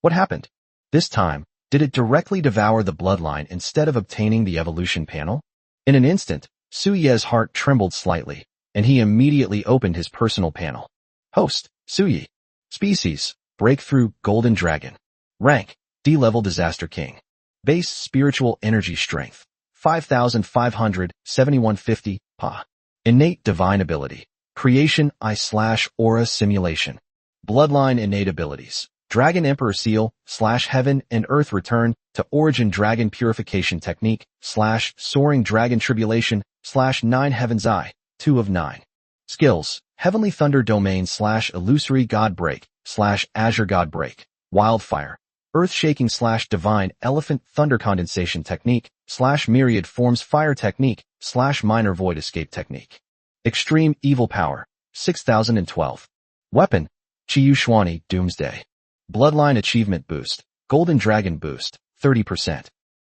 What happened? This time, did it directly devour the bloodline instead of obtaining the evolution panel? In an instant, Su Ye's heart trembled slightly, and he immediately opened his personal panel. Host, Su Ye. Species, Breakthrough Golden Dragon. Rank, D-Level Disaster King. Base Spiritual Energy Strength, 5,500, 7150, Pa. Innate Divine Ability. Creation I/Aura Simulation. Bloodline Innate Abilities. Dragon Emperor Seal, / Heaven and Earth Return to Origin Dragon Purification Technique, / Soaring Dragon Tribulation, / 9 Heaven's Eye, 2 of 9. Skills, Heavenly Thunder Domain / Illusory God Break, / Azure God Break. Wildfire. Earth Shaking / Divine Elephant Thunder Condensation Technique, / Myriad Forms Fire Technique, / Minor Void Escape Technique. Extreme Evil Power, 6012. Weapon, Chiyu Xuani Doomsday. Bloodline Achievement Boost, Golden Dragon Boost, 30%.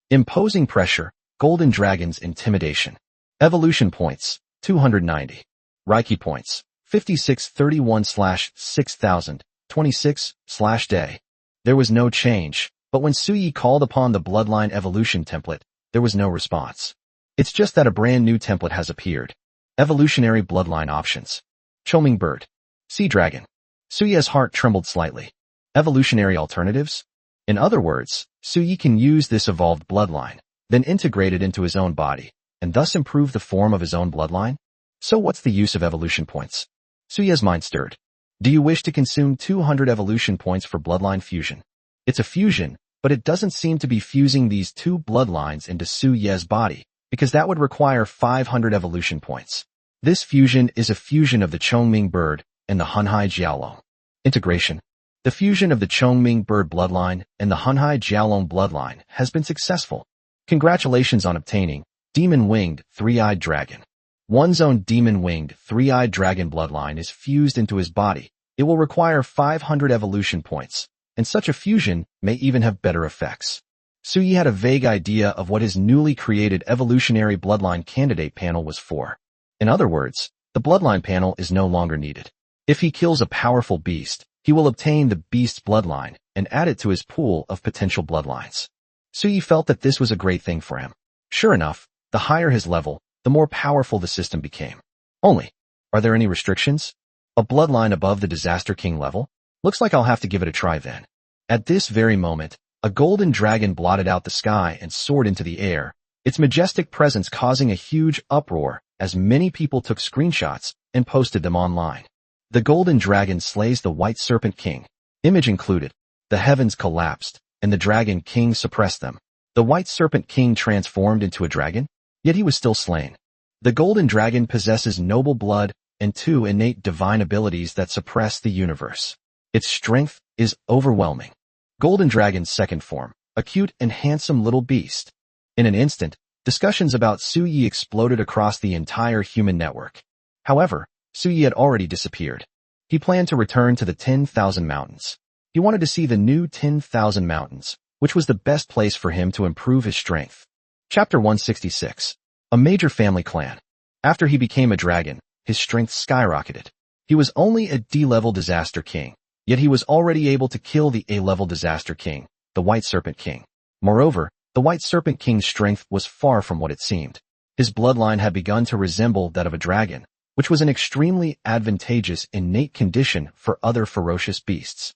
Imposing Pressure, Golden Dragon's Intimidation. Evolution Points, 290. Reiki Points, 5631 / 6000, 26 / day. There was no change, but when Su Ye called upon the Bloodline Evolution template, there was no response. It's just that a brand new template has appeared. Evolutionary Bloodline Options. Choming Bird. Sea Dragon. Su Ye's heart trembled slightly. Evolutionary alternatives? In other words, Su Ye can use this evolved bloodline, then integrate it into his own body, and thus improve the form of his own bloodline? So what's the use of evolution points? Su Ye's mind stirred. Do you wish to consume 200 evolution points for bloodline fusion? It's a fusion, but it doesn't seem to be fusing these two bloodlines into Su Ye's body, because that would require 500 evolution points. This fusion is a fusion of the Chongming bird and the Hunhai Jiaolong. Integration. The fusion of the Chongming bird bloodline and the Hunhai Jiaolong bloodline has been successful. Congratulations on obtaining Demon-Winged Three-Eyed Dragon. One's own Demon-Winged Three-Eyed Dragon bloodline is fused into his body. It will require 500 evolution points, and such a fusion may even have better effects. Su Ye had a vague idea of what his newly created evolutionary bloodline candidate panel was for. In other words, the bloodline panel is no longer needed. If he kills a powerful beast, he will obtain the beast's bloodline and add it to his pool of potential bloodlines. Su Ye felt that this was a great thing for him. Sure enough, the higher his level, the more powerful the system became. Only, are there any restrictions? A bloodline above the Disaster King level? Looks like I'll have to give it a try then. At this very moment, a golden dragon blotted out the sky and soared into the air, its majestic presence causing a huge uproar as many people took screenshots and posted them online. The golden dragon slays the White Serpent King. Image included. The heavens collapsed, and the Dragon King suppressed them. The White Serpent King transformed into a dragon, yet he was still slain. The golden dragon possesses noble blood and 2 innate divine abilities that suppress the universe. Its strength is overwhelming. Golden Dragon's second form, a cute and handsome little beast. In an instant, discussions about Su Ye exploded across the entire human network. However, Su Ye had already disappeared. He planned to return to the 10,000 mountains. He wanted to see the new 10,000 mountains, which was the best place for him to improve his strength. Chapter 166. A major family clan. After he became a dragon, his strength skyrocketed. He was only a D-level Disaster King, yet he was already able to kill the A-level Disaster King, the White Serpent King. Moreover, the White Serpent King's strength was far from what it seemed. His bloodline had begun to resemble that of a dragon, which was an extremely advantageous innate condition for other ferocious beasts.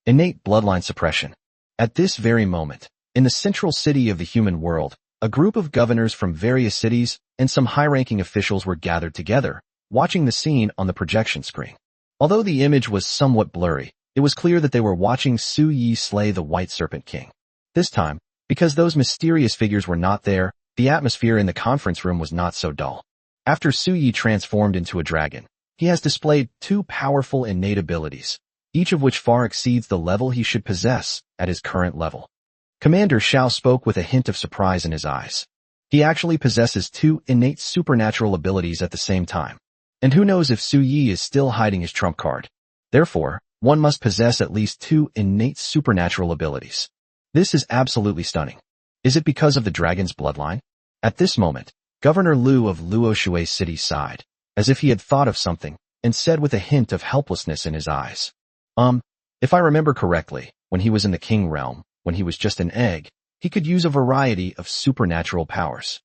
Innate bloodline suppression. At this very moment, in the central city of the human world, a group of governors from various cities and some high-ranking officials were gathered together, watching the scene on the projection screen. Although the image was somewhat blurry, It was clear that they were watching Su Yi slay the White Serpent King. This time, because those mysterious figures were not there, the atmosphere in the conference room was not so dull. After Su Yi transformed into a dragon, he has displayed two powerful innate abilities, each of which far exceeds the level he should possess at his current level. Commander Xiao spoke with a hint of surprise in his eyes. He actually possesses two innate supernatural abilities at the same time. And who knows if Su Yi is still hiding his trump card. Therefore, one must possess at least two innate supernatural abilities. This is absolutely stunning. Is it because of the dragon's bloodline? At this moment, Governor Liu of Luoshui City sighed, as if he had thought of something, and said with a hint of helplessness in his eyes. If I remember correctly, when he was in the King realm, when he was just an egg, he could use a variety of supernatural powers.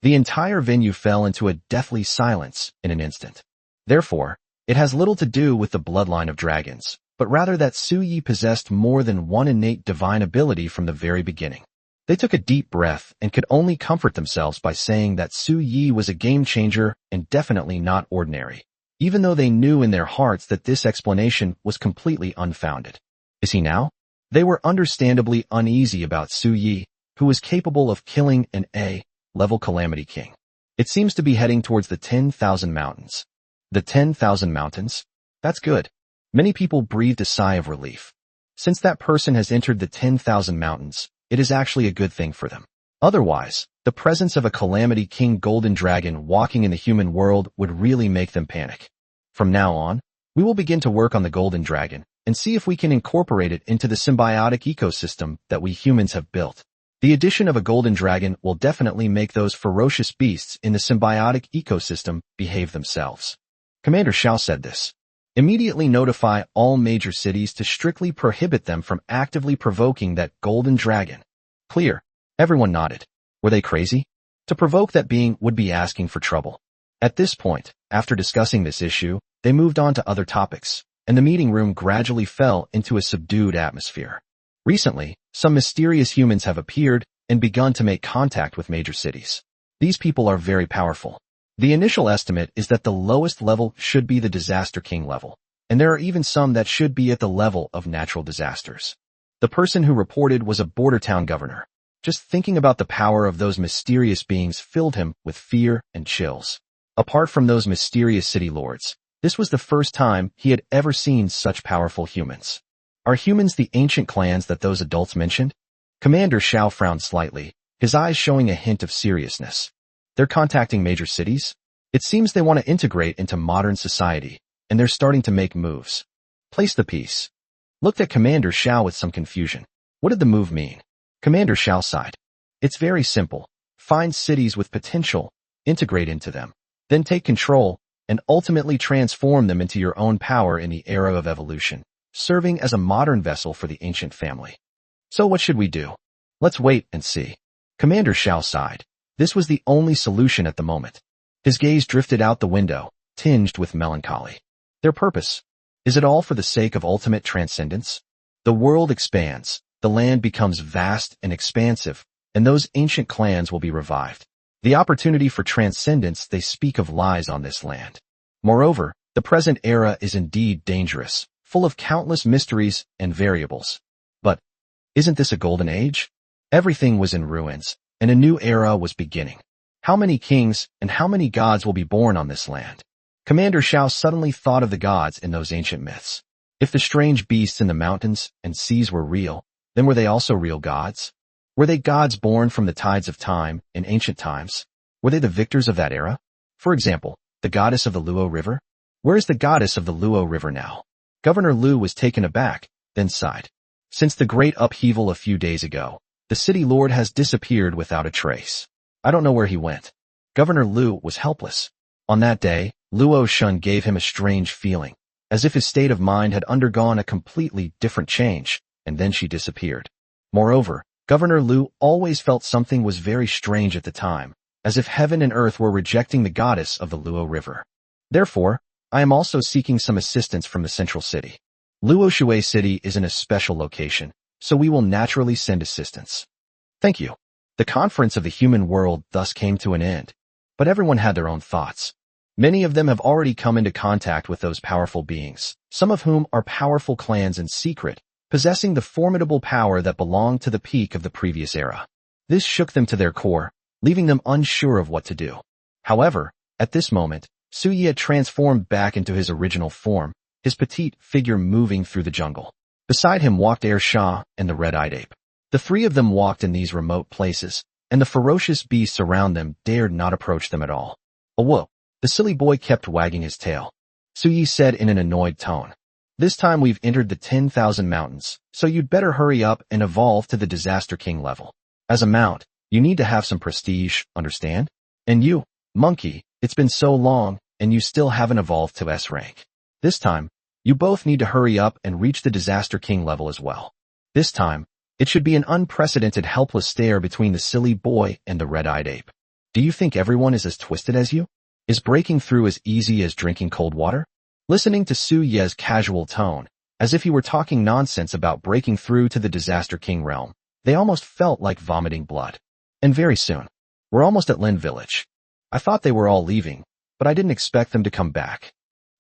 The entire venue fell into a deathly silence in an instant. Therefore, it has little to do with the bloodline of dragons, but rather that Su Yi possessed more than one innate divine ability from the very beginning. They took a deep breath and could only comfort themselves by saying that Su Yi was a game changer and definitely not ordinary, even though they knew in their hearts that this explanation was completely unfounded. Is he now? They were understandably uneasy about Su Yi, who was capable of killing an A-level Calamity King. It seems to be heading towards the 10,000 mountains. The 10,000 mountains? That's good. Many people breathed a sigh of relief. Since that person has entered the 10,000 mountains, it is actually a good thing for them. Otherwise, the presence of a Calamity King Golden Dragon walking in the human world would really make them panic. From now on, we will begin to work on the Golden Dragon and see if we can incorporate it into the symbiotic ecosystem that we humans have built. The addition of a Golden Dragon will definitely make those ferocious beasts in the symbiotic ecosystem behave themselves. Commander Xiao said this. Immediately notify all major cities to strictly prohibit them from actively provoking that Golden Dragon. Clear. Everyone nodded. Were they crazy? To provoke that being would be asking for trouble. At this point, after discussing this issue, they moved on to other topics, and the meeting room gradually fell into a subdued atmosphere. Recently, some mysterious humans have appeared and begun to make contact with major cities. These people are very powerful. The initial estimate is that the lowest level should be the Disaster King level, and there are even some that should be at the level of natural disasters. The person who reported was a border town governor. Just thinking about the power of those mysterious beings filled him with fear and chills. Apart from those mysterious city lords, this was the first time he had ever seen such powerful humans. Are humans the ancient clans that those adults mentioned? Commander Xiao frowned slightly, his eyes showing a hint of seriousness. They're contacting major cities? It seems they want to integrate into modern society, and they're starting to make moves. Place the piece. Looked at Commander Xiao with some confusion. What did the move mean? Commander Xiao sighed. It's very simple. Find cities with potential, integrate into them, then take control, and ultimately transform them into your own power in the era of evolution, serving as a modern vessel for the ancient family. So what should we do? Let's wait and see. Commander Xiao sighed. This was the only solution at the moment. His gaze drifted out the window, tinged with melancholy. Their purpose? Is it all for the sake of ultimate transcendence? The world expands, the land becomes vast and expansive, and those ancient clans will be revived. The opportunity for transcendence they speak of lies on this land. Moreover, the present era is indeed dangerous, full of countless mysteries and variables. But, isn't this a golden age? Everything was in ruins, and a new era was beginning. How many kings and how many gods will be born on this land? Commander Xiao suddenly thought of the gods in those ancient myths. If the strange beasts in the mountains and seas were real, then were they also real gods? Were they gods born from the tides of time in ancient times? Were they the victors of that era? For example, the goddess of the Luo River? Where is the goddess of the Luo River now? Governor Liu was taken aback, then sighed. Since the great upheaval a few days ago, the city lord has disappeared without a trace. I don't know where he went. Governor Liu was helpless. On that day, Luo Shun gave him a strange feeling, as if his state of mind had undergone a completely different change, and then she disappeared. Moreover, Governor Liu always felt something was very strange at the time, as if heaven and earth were rejecting the goddess of the Luo River. Therefore, I am also seeking some assistance from the central city. Luoshui City is in a special location, so we will naturally send assistance. Thank you. The conference of the human world thus came to an end, but everyone had their own thoughts. Many of them have already come into contact with those powerful beings, some of whom are powerful clans in secret, possessing the formidable power that belonged to the peak of the previous era. This shook them to their core, leaving them unsure of what to do. However, at this moment, Suye had transformed back into his original form, his petite figure moving through the jungle. Beside him walked Air Shah and the red-eyed ape. The three of them walked in these remote places, and the ferocious beasts around them dared not approach them at all. "Whoa!" The silly boy kept wagging his tail. Suye said in an annoyed tone. "This time we've entered the 10,000 mountains, so you'd better hurry up and evolve to the Disaster King level. As a mount, you need to have some prestige, understand? And you, monkey, it's been so long, and you still haven't evolved to S rank. This time, you both need to hurry up and reach the Disaster King level as well. This time, it should be an unprecedented helpless stare between the silly boy and the red-eyed ape. Do you think everyone is as twisted as you? Is breaking through as easy as drinking cold water?" Listening to Suye's casual tone, as if he were talking nonsense about breaking through to the Disaster King realm, they almost felt like vomiting blood. And very soon, we're almost at Lin Village. I thought they were all leaving, but I didn't expect them to come back.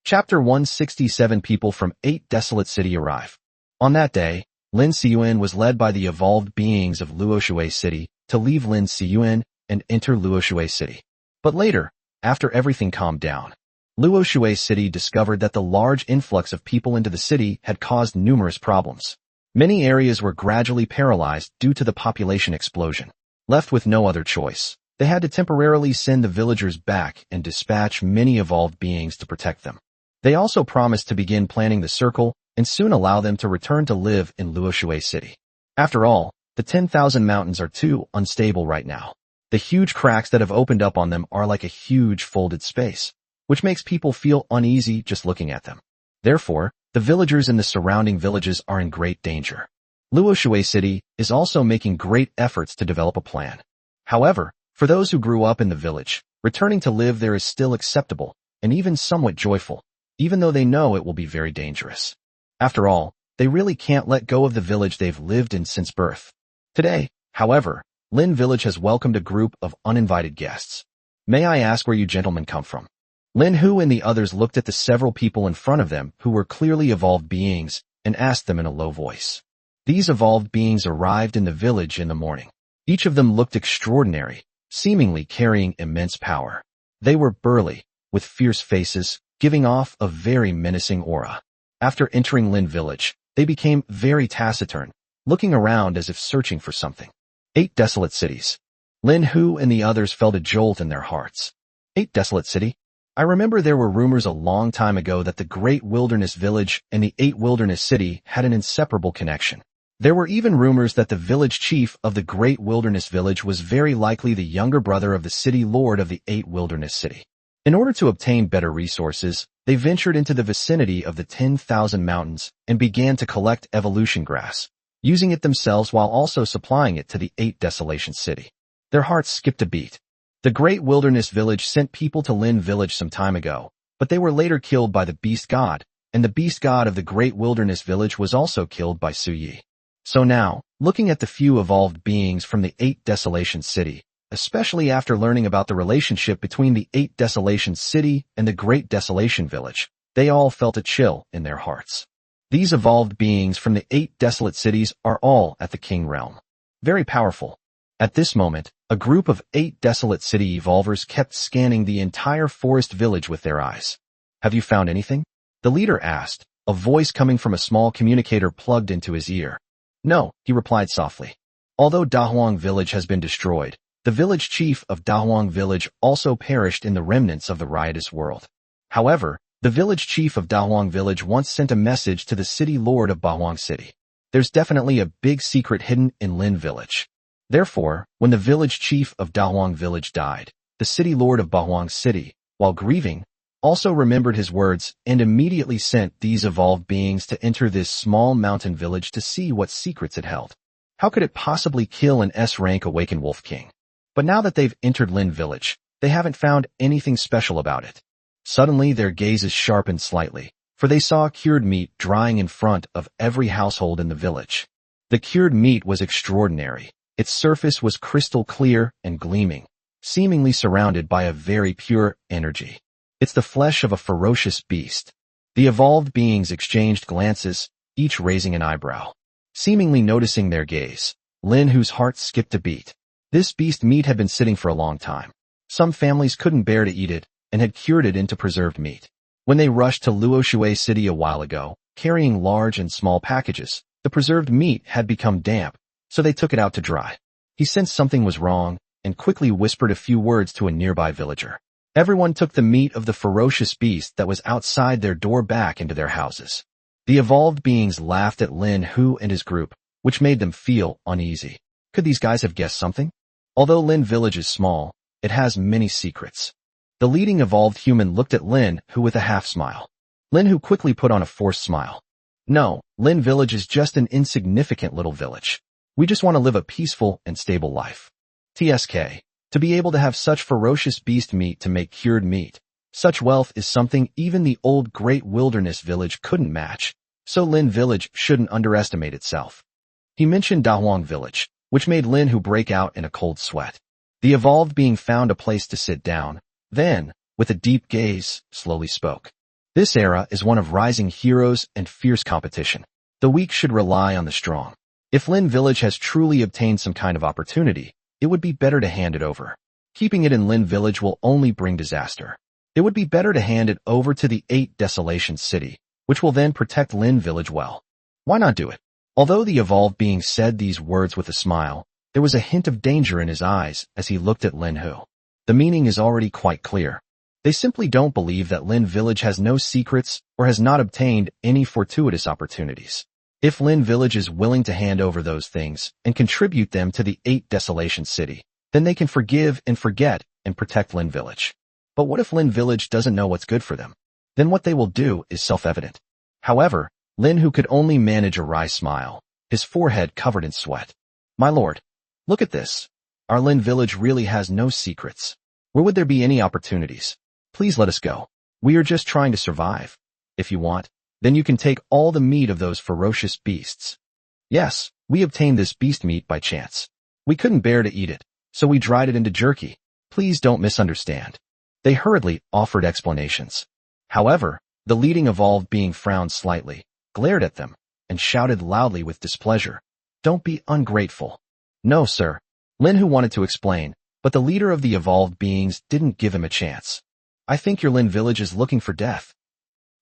Chapter 167. People from 8 Desolate City arrive. On that day, Lin Siyuan was led by the evolved beings of Luoshui City to leave Lin Siyuan and enter Luoshui City. But later, after everything calmed down, Luoshui City discovered that the large influx of people into the city had caused numerous problems. Many areas were gradually paralyzed due to the population explosion. Left with no other choice, they had to temporarily send the villagers back and dispatch many evolved beings to protect them. They also promised to begin planning the circle and soon allow them to return to live in Luoshui City. After all, the 10,000 mountains are too unstable right now. The huge cracks that have opened up on them are like a huge folded space, which makes people feel uneasy just looking at them. Therefore, the villagers in the surrounding villages are in great danger. Luoshui City is also making great efforts to develop a plan. However, for those who grew up in the village, returning to live there is still acceptable and even somewhat joyful, even though they know it will be very dangerous. After all, they really can't let go of the village they've lived in since birth. Today, however, Lin Village has welcomed a group of uninvited guests. "May I ask where you gentlemen come from?" Lin Hu and the others looked at the several people in front of them who were clearly evolved beings and asked them in a low voice. These evolved beings arrived in the village in the morning. Each of them looked extraordinary, seemingly carrying immense power. They were burly, with fierce faces, giving off a very menacing aura. After entering Lin Village, they became very taciturn, looking around as if searching for something. 8 Desolate Cities. Lin Hu and the others felt a jolt in their hearts. 8 Desolate City? I remember there were rumors a long time ago that the Great Wilderness Village and the 8 Wilderness City had an inseparable connection. There were even rumors that the village chief of the Great Wilderness Village was very likely the younger brother of the city lord of the 8 Wilderness City. In order to obtain better resources, they ventured into the vicinity of the 10,000 mountains and began to collect evolution grass, using it themselves while also supplying it to the 8 Desolation City. Their hearts skipped a beat. The Great Wilderness Village sent people to Lin Village some time ago, but they were later killed by the Beast God, and the Beast God of the Great Wilderness Village was also killed by Suye. So now, looking at the few evolved beings from the 8 Desolation City, especially after learning about the relationship between the 8 Desolation City and the Great Desolation Village, they all felt a chill in their hearts. These evolved beings from the 8 Desolate Cities are all at the King Realm. Very powerful. At this moment, a group of 8 Desolate City evolvers kept scanning the entire forest village with their eyes. "Have you found anything?" the leader asked, a voice coming from a small communicator plugged into his ear. "No," he replied softly. Although Dahuang Village has been destroyed, the village chief of Dahuang Village also perished in the remnants of the riotous world. However, the village chief of Dahuang Village once sent a message to the city lord of Bahuang City. There's definitely a big secret hidden in Lin Village. Therefore, when the village chief of Dahuang Village died, the city lord of Bahuang City, while grieving, also remembered his words and immediately sent these evolved beings to enter this small mountain village to see what secrets it held. How could it possibly kill an S-rank awakened wolf king? But now that they've entered Lin Village, they haven't found anything special about it. Suddenly their gazes sharpened slightly, for they saw cured meat drying in front of every household in the village. The cured meat was extraordinary. Its surface was crystal clear and gleaming, seemingly surrounded by a very pure energy. It's the flesh of a ferocious beast. The evolved beings exchanged glances, each raising an eyebrow. Seemingly noticing their gaze, Lin Hu's heart skipped a beat. This beast meat had been sitting for a long time. Some families couldn't bear to eat it and had cured it into preserved meat. When they rushed to Luoshui City a while ago, carrying large and small packages, the preserved meat had become damp, so they took it out to dry. He sensed something was wrong and quickly whispered a few words to a nearby villager. Everyone took the meat of the ferocious beast that was outside their door back into their houses. The evolved beings laughed at Lin Hu and his group, which made them feel uneasy. Could these guys have guessed something? Although Lin Village is small, it has many secrets. The leading evolved human looked at Lin Hu with a half-smile. Lin Hu quickly put on a forced smile. No, Lin Village is just an insignificant little village. We just want to live a peaceful and stable life. TSK. To be able to have such ferocious beast meat to make cured meat, such wealth is something even the old Great Wilderness Village couldn't match, so Lin Village shouldn't underestimate itself. He mentioned Devouring Village, which made Lin Hu break out in a cold sweat. The evolved being found a place to sit down, then, with a deep gaze, slowly spoke. This era is one of rising heroes and fierce competition. The weak should rely on the strong. If Lin Village has truly obtained some kind of opportunity, it would be better to hand it over. Keeping it in Lin Village will only bring disaster. It would be better to hand it over to the 8 Desolation City, which will then protect Lin Village well. Why not do it? Although the evolved being said these words with a smile, there was a hint of danger in his eyes as he looked at Lin Hu. The meaning is already quite clear. They simply don't believe that Lin Village has no secrets or has not obtained any fortuitous opportunities. If Lin Village is willing to hand over those things and contribute them to the 8 Desolation City, then they can forgive and forget and protect Lin Village. But what if Lin Village doesn't know what's good for them? Then what they will do is self-evident. However, Lin Hu could only manage a wry smile, his forehead covered in sweat. My lord, look at this. Our Lin Village really has no secrets. Where would there be any opportunities? Please let us go. We are just trying to survive. If you want, then you can take all the meat of those ferocious beasts. Yes, we obtained this beast meat by chance. We couldn't bear to eat it, so we dried it into jerky. Please don't misunderstand. They hurriedly offered explanations. However, the leading evolved being frowned slightly, glared at them, and shouted loudly with displeasure. Don't be ungrateful. No, sir. Lin Hu wanted to explain, but the leader of the evolved beings didn't give him a chance. I think your Lin Village is looking for death.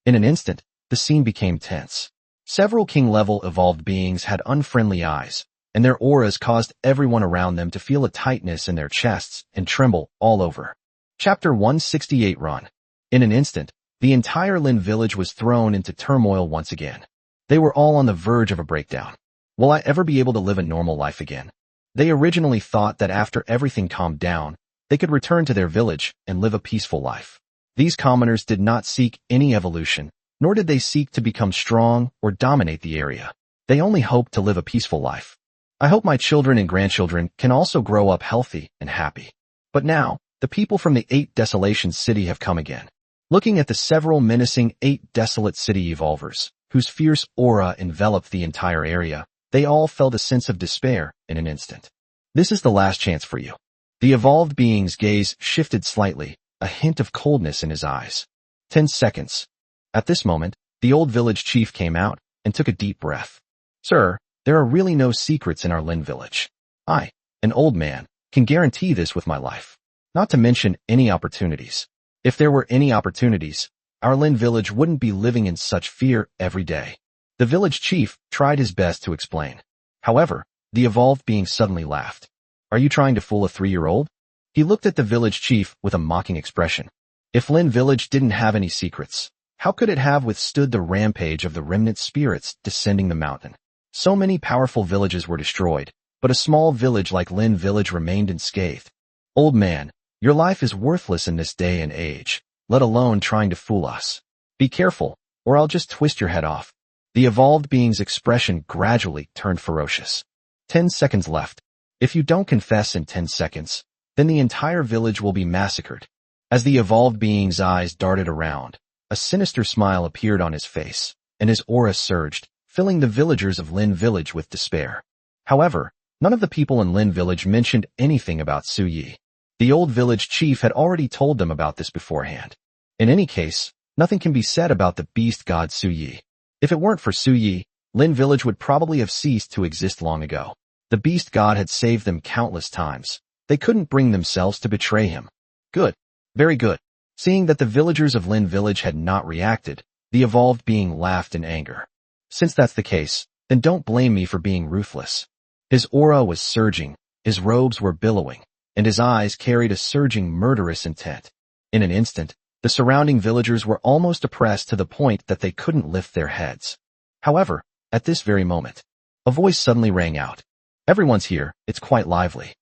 In an instant, the scene became tense. Several king-level evolved beings had unfriendly eyes, and their auras caused everyone around them to feel a tightness in their chests and tremble all over. Chapter 168 Run. In an instant, the entire Lin Village was thrown into turmoil once again. They were all on the verge of a breakdown. Will I ever be able to live a normal life again? They originally thought that after everything calmed down, they could return to their village and live a peaceful life. These commoners did not seek any evolution, nor did they seek to become strong or dominate the area. They only hoped to live a peaceful life. I hope my children and grandchildren can also grow up healthy and happy. But now, the people from the 8 Desolation City have come again. Looking at the several menacing 8 Desolate City evolvers, whose fierce aura enveloped the entire area, they all felt a sense of despair in an instant. This is the last chance for you. The evolved being's gaze shifted slightly, a hint of coldness in his eyes. 10 seconds. At this moment, the old village chief came out and took a deep breath. Sir, there are really no secrets in our Lin Village. I, an old man, can guarantee this with my life. Not to mention any opportunities. If there were any opportunities, our Lin Village wouldn't be living in such fear every day. The village chief tried his best to explain. However, the evolved being suddenly laughed. Are you trying to fool a 3-year-old? He looked at the village chief with a mocking expression. If Lin Village didn't have any secrets, how could it have withstood the rampage of the remnant spirits descending the mountain? So many powerful villages were destroyed, but a small village like Lin Village remained unscathed. Old man, your life is worthless in this day and age, let alone trying to fool us. Be careful, or I'll just twist your head off. The evolved being's expression gradually turned ferocious. 10 seconds left. If you don't confess in 10 seconds, then the entire village will be massacred. As the evolved being's eyes darted around, a sinister smile appeared on his face, and his aura surged, filling the villagers of Lin Village with despair. However, none of the people in Lin Village mentioned anything about Su Yi. The old village chief had already told them about this beforehand. In any case, nothing can be said about the beast god Su Yi. If it weren't for Su Yi, Lin Village would probably have ceased to exist long ago. The beast god had saved them countless times. They couldn't bring themselves to betray him. Good. Very good. Seeing that the villagers of Lin Village had not reacted, the evolved being laughed in anger. Since that's the case, then don't blame me for being ruthless. His aura was surging, his robes were billowing, and his eyes carried a surging murderous intent. In an instant, the surrounding villagers were almost oppressed to the point that they couldn't lift their heads. However, at this very moment, a voice suddenly rang out. Everyone's here, it's quite lively.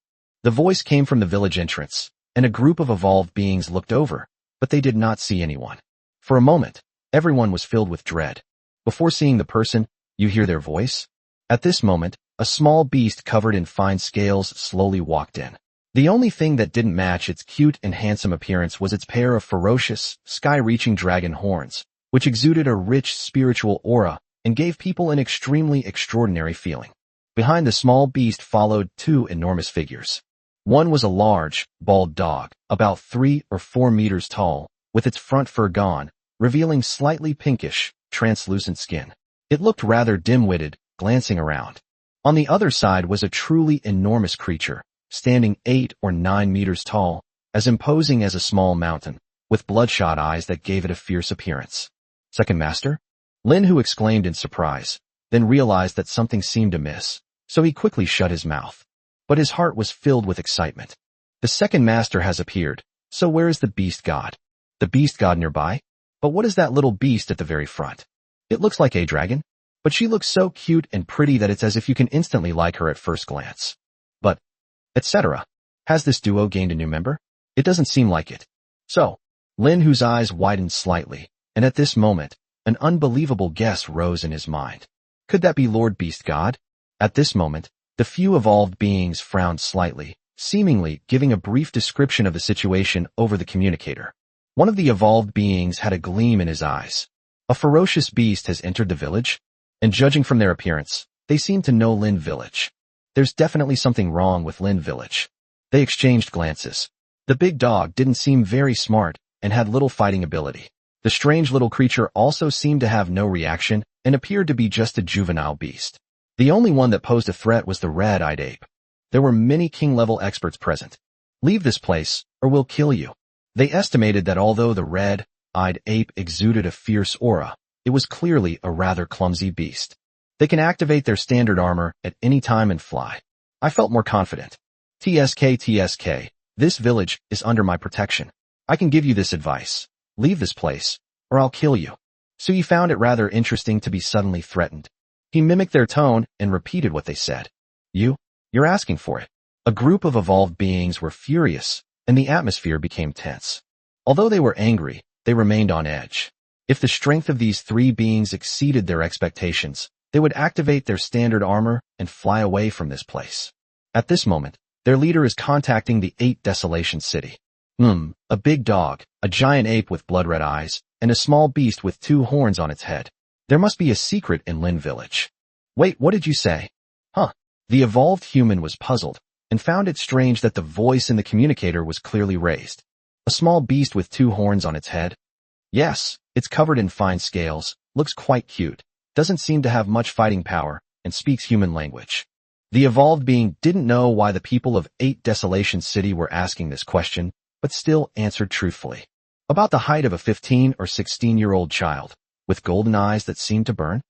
The voice came from the village entrance, and a group of evolved beings looked over, but they did not see anyone. For a moment, everyone was filled with dread. Before seeing the person, you hear their voice? At this moment, a small beast covered in fine scales slowly walked in. The only thing that didn't match its cute and handsome appearance was its pair of ferocious, sky-reaching dragon horns, which exuded a rich spiritual aura and gave people an extremely extraordinary feeling. Behind the small beast followed two enormous figures. One was a large, bald dog, about 3 or 4 meters tall, with its front fur gone, revealing slightly pinkish, translucent skin. It looked rather dim-witted, glancing around. On the other side was a truly enormous creature, standing 8 or 9 meters tall, as imposing as a small mountain, with bloodshot eyes that gave it a fierce appearance. Second master? Lin Hu exclaimed in surprise, then realized that something seemed amiss, so he quickly shut his mouth. But his heart was filled with excitement. The second master has appeared, so where is the beast god? The beast god nearby? But what is that little beast at the very front? It looks like a dragon, but she looks so cute and pretty that it's as if you can instantly like her at first glance. But, etc. Has this duo gained a new member? It doesn't seem like it. So, Lin Hu's eyes widened slightly, and at this moment, an unbelievable guess rose in his mind. Could that be Lord Beast God? At this moment, the few evolved beings frowned slightly, seemingly giving a brief description of the situation over the communicator. One of the evolved beings had a gleam in his eyes. A ferocious beast has entered the village, and judging from their appearance, they seem to know Lin Village. There's definitely something wrong with Lin Village. They exchanged glances. The big dog didn't seem very smart and had little fighting ability. The strange little creature also seemed to have no reaction and appeared to be just a juvenile beast. The only one that posed a threat was the red-eyed ape. There were many king-level experts present. Leave this place, or we'll kill you. They estimated that although the red-eyed ape exuded a fierce aura, it was clearly a rather clumsy beast. They can activate their standard armor at any time and fly. I felt more confident. TSK, this village is under my protection. I can give you this advice. Leave this place, or I'll kill you. So he found it rather interesting to be suddenly threatened. He mimicked their tone and repeated what they said. You're asking for it. A group of evolved beings were furious, and the atmosphere became tense. Although they were angry, they remained on edge. If the strength of these three beings exceeded their expectations, they would activate their standard armor and fly away from this place. At this moment, their leader is contacting the 8 Desolation City. A big dog, a giant ape with blood-red eyes, and a small beast with 2 horns on its head. There must be a secret in Lin Village. Wait, what did you say? The evolved human was puzzled, and found it strange that the voice in the communicator was clearly raised. A small beast with 2 horns on its head? Yes, it's covered in fine scales, looks quite cute, doesn't seem to have much fighting power, and speaks human language. The evolved being didn't know why the people of 8 Desolation City were asking this question, but still answered truthfully. About the height of a 15 or 16-year-old child, with golden eyes that seemed to burn?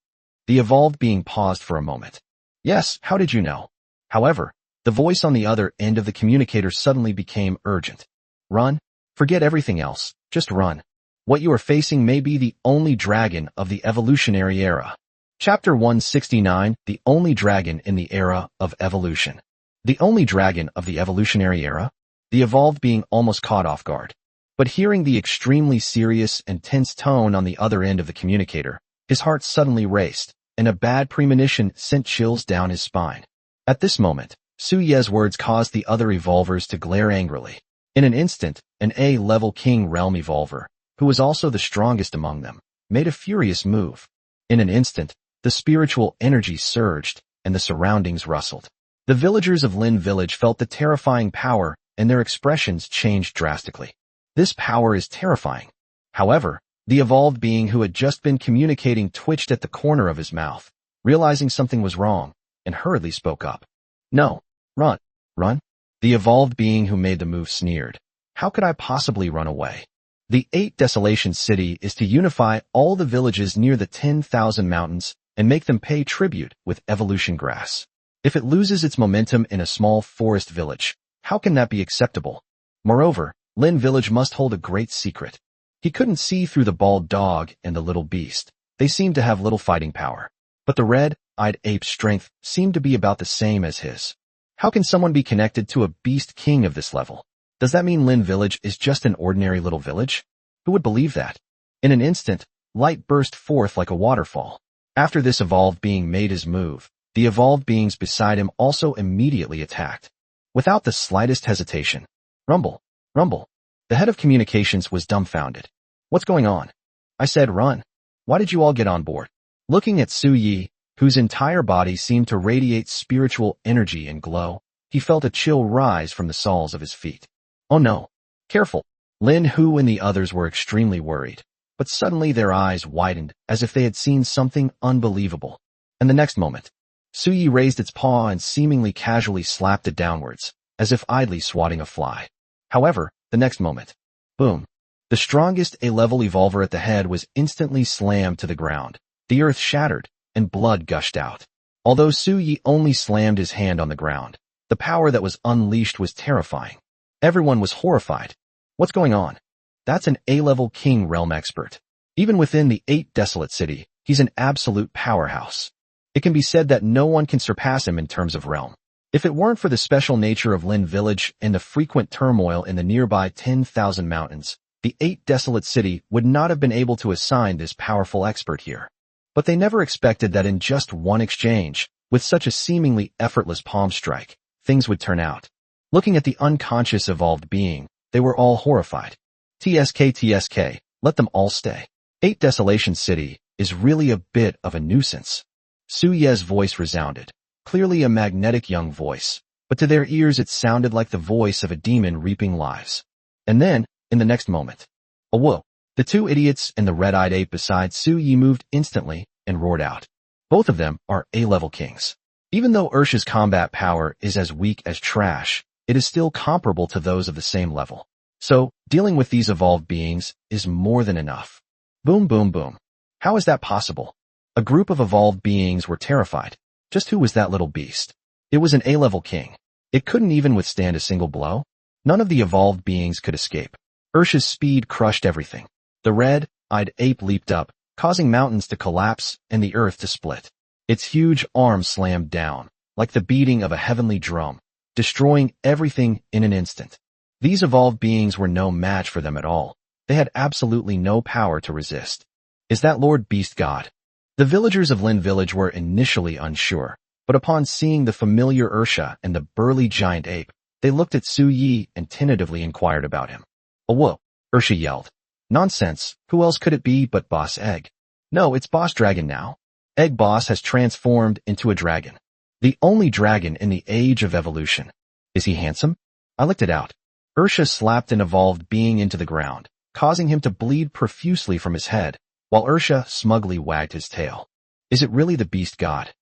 The evolved being paused for a moment. Yes, how did you know? However, the voice on the other end of the communicator suddenly became urgent. Run. Forget everything else. Just run. What you are facing may be the only dragon of the evolutionary era. Chapter 169, The Only Dragon in the Era of Evolution. The only dragon of the evolutionary era? The evolved being almost caught off guard. But hearing the extremely serious and tense tone on the other end of the communicator, his heart suddenly raced, and a bad premonition sent chills down his spine. At this moment, Su Ye's words caused the other evolvers to glare angrily. In an instant, an A-level King Realm evolver, who was also the strongest among them, made a furious move. In an instant, the spiritual energy surged, and the surroundings rustled. The villagers of Lin Village felt the terrifying power, and their expressions changed drastically. This power is terrifying. However, the evolved being who had just been communicating twitched at the corner of his mouth, realizing something was wrong, and hurriedly spoke up. No, run, run. The evolved being who made the move sneered. How could I possibly run away? The 8 Desolation City is to unify all the villages near the 10,000 mountains and make them pay tribute with evolution grass. If it loses its momentum in a small forest village, how can that be acceptable? Moreover, Lin Village must hold a great secret. He couldn't see through the bald dog and the little beast. They seemed to have little fighting power. But the red-eyed ape's strength seemed to be about the same as his. How can someone be connected to a beast king of this level? Does that mean Lin Village is just an ordinary little village? Who would believe that? In an instant, light burst forth like a waterfall. After this evolved being made his move, the evolved beings beside him also immediately attacked. Without the slightest hesitation. Rumble, rumble. The head of communications was dumbfounded. What's going on? I said run. Why did you all get on board? Looking at Su Yi, whose entire body seemed to radiate spiritual energy and glow, he felt a chill rise from the soles of his feet. Oh no. Careful. Lin Hu and the others were extremely worried, but suddenly their eyes widened as if they had seen something unbelievable. And the next moment, Su Yi raised its paw and seemingly casually slapped it downwards, as if idly swatting a fly. However, the next moment, boom. The strongest A-level evolver at the head was instantly slammed to the ground. The earth shattered, and blood gushed out. Although Su Yi only slammed his hand on the ground, the power that was unleashed was terrifying. Everyone was horrified. What's going on? That's an A-level king realm expert. Even within the 8 Desolate City, he's an absolute powerhouse. It can be said that no one can surpass him in terms of realm. If it weren't for the special nature of Lin Village and the frequent turmoil in the nearby 10,000 mountains, the 8 Desolate City would not have been able to assign this powerful expert here. But they never expected that in just one exchange, with such a seemingly effortless palm strike, things would turn out. Looking at the unconscious evolved being, they were all horrified. TSK, let them all stay. 8 Desolation City is really a bit of a nuisance. Su Ye's voice resounded, clearly a magnetic young voice, but to their ears it sounded like the voice of a demon reaping lives. And then, in the next moment, a whoa. The 2 idiots and the red-eyed ape beside Su Yi moved instantly and roared out. Both of them are A-level kings. Even though Ursha's combat power is as weak as trash, it is still comparable to those of the same level. So, dealing with these evolved beings is more than enough. Boom, boom, boom. How is that possible? A group of evolved beings were terrified. Just who was that little beast? It was an A-level king. It couldn't even withstand a single blow. None of the evolved beings could escape. Ursha's speed crushed everything. The red-eyed ape leaped up, causing mountains to collapse and the earth to split. Its huge arm slammed down, like the beating of a heavenly drum, destroying everything in an instant. These evolved beings were no match for them at all. They had absolutely no power to resist. Is that Lord Beast God? The villagers of Lin Village were initially unsure, but upon seeing the familiar Ursha and the burly giant ape, they looked at Su Yi and tentatively inquired about him. Oh whoa, Ursha yelled. Nonsense, who else could it be but Boss Egg? No, it's Boss Dragon now. Egg Boss has transformed into a dragon. The only dragon in the age of evolution. Is he handsome? I licked it out. Ursha slapped an evolved being into the ground, causing him to bleed profusely from his head, while Ursha smugly wagged his tail. Is it really the beast god?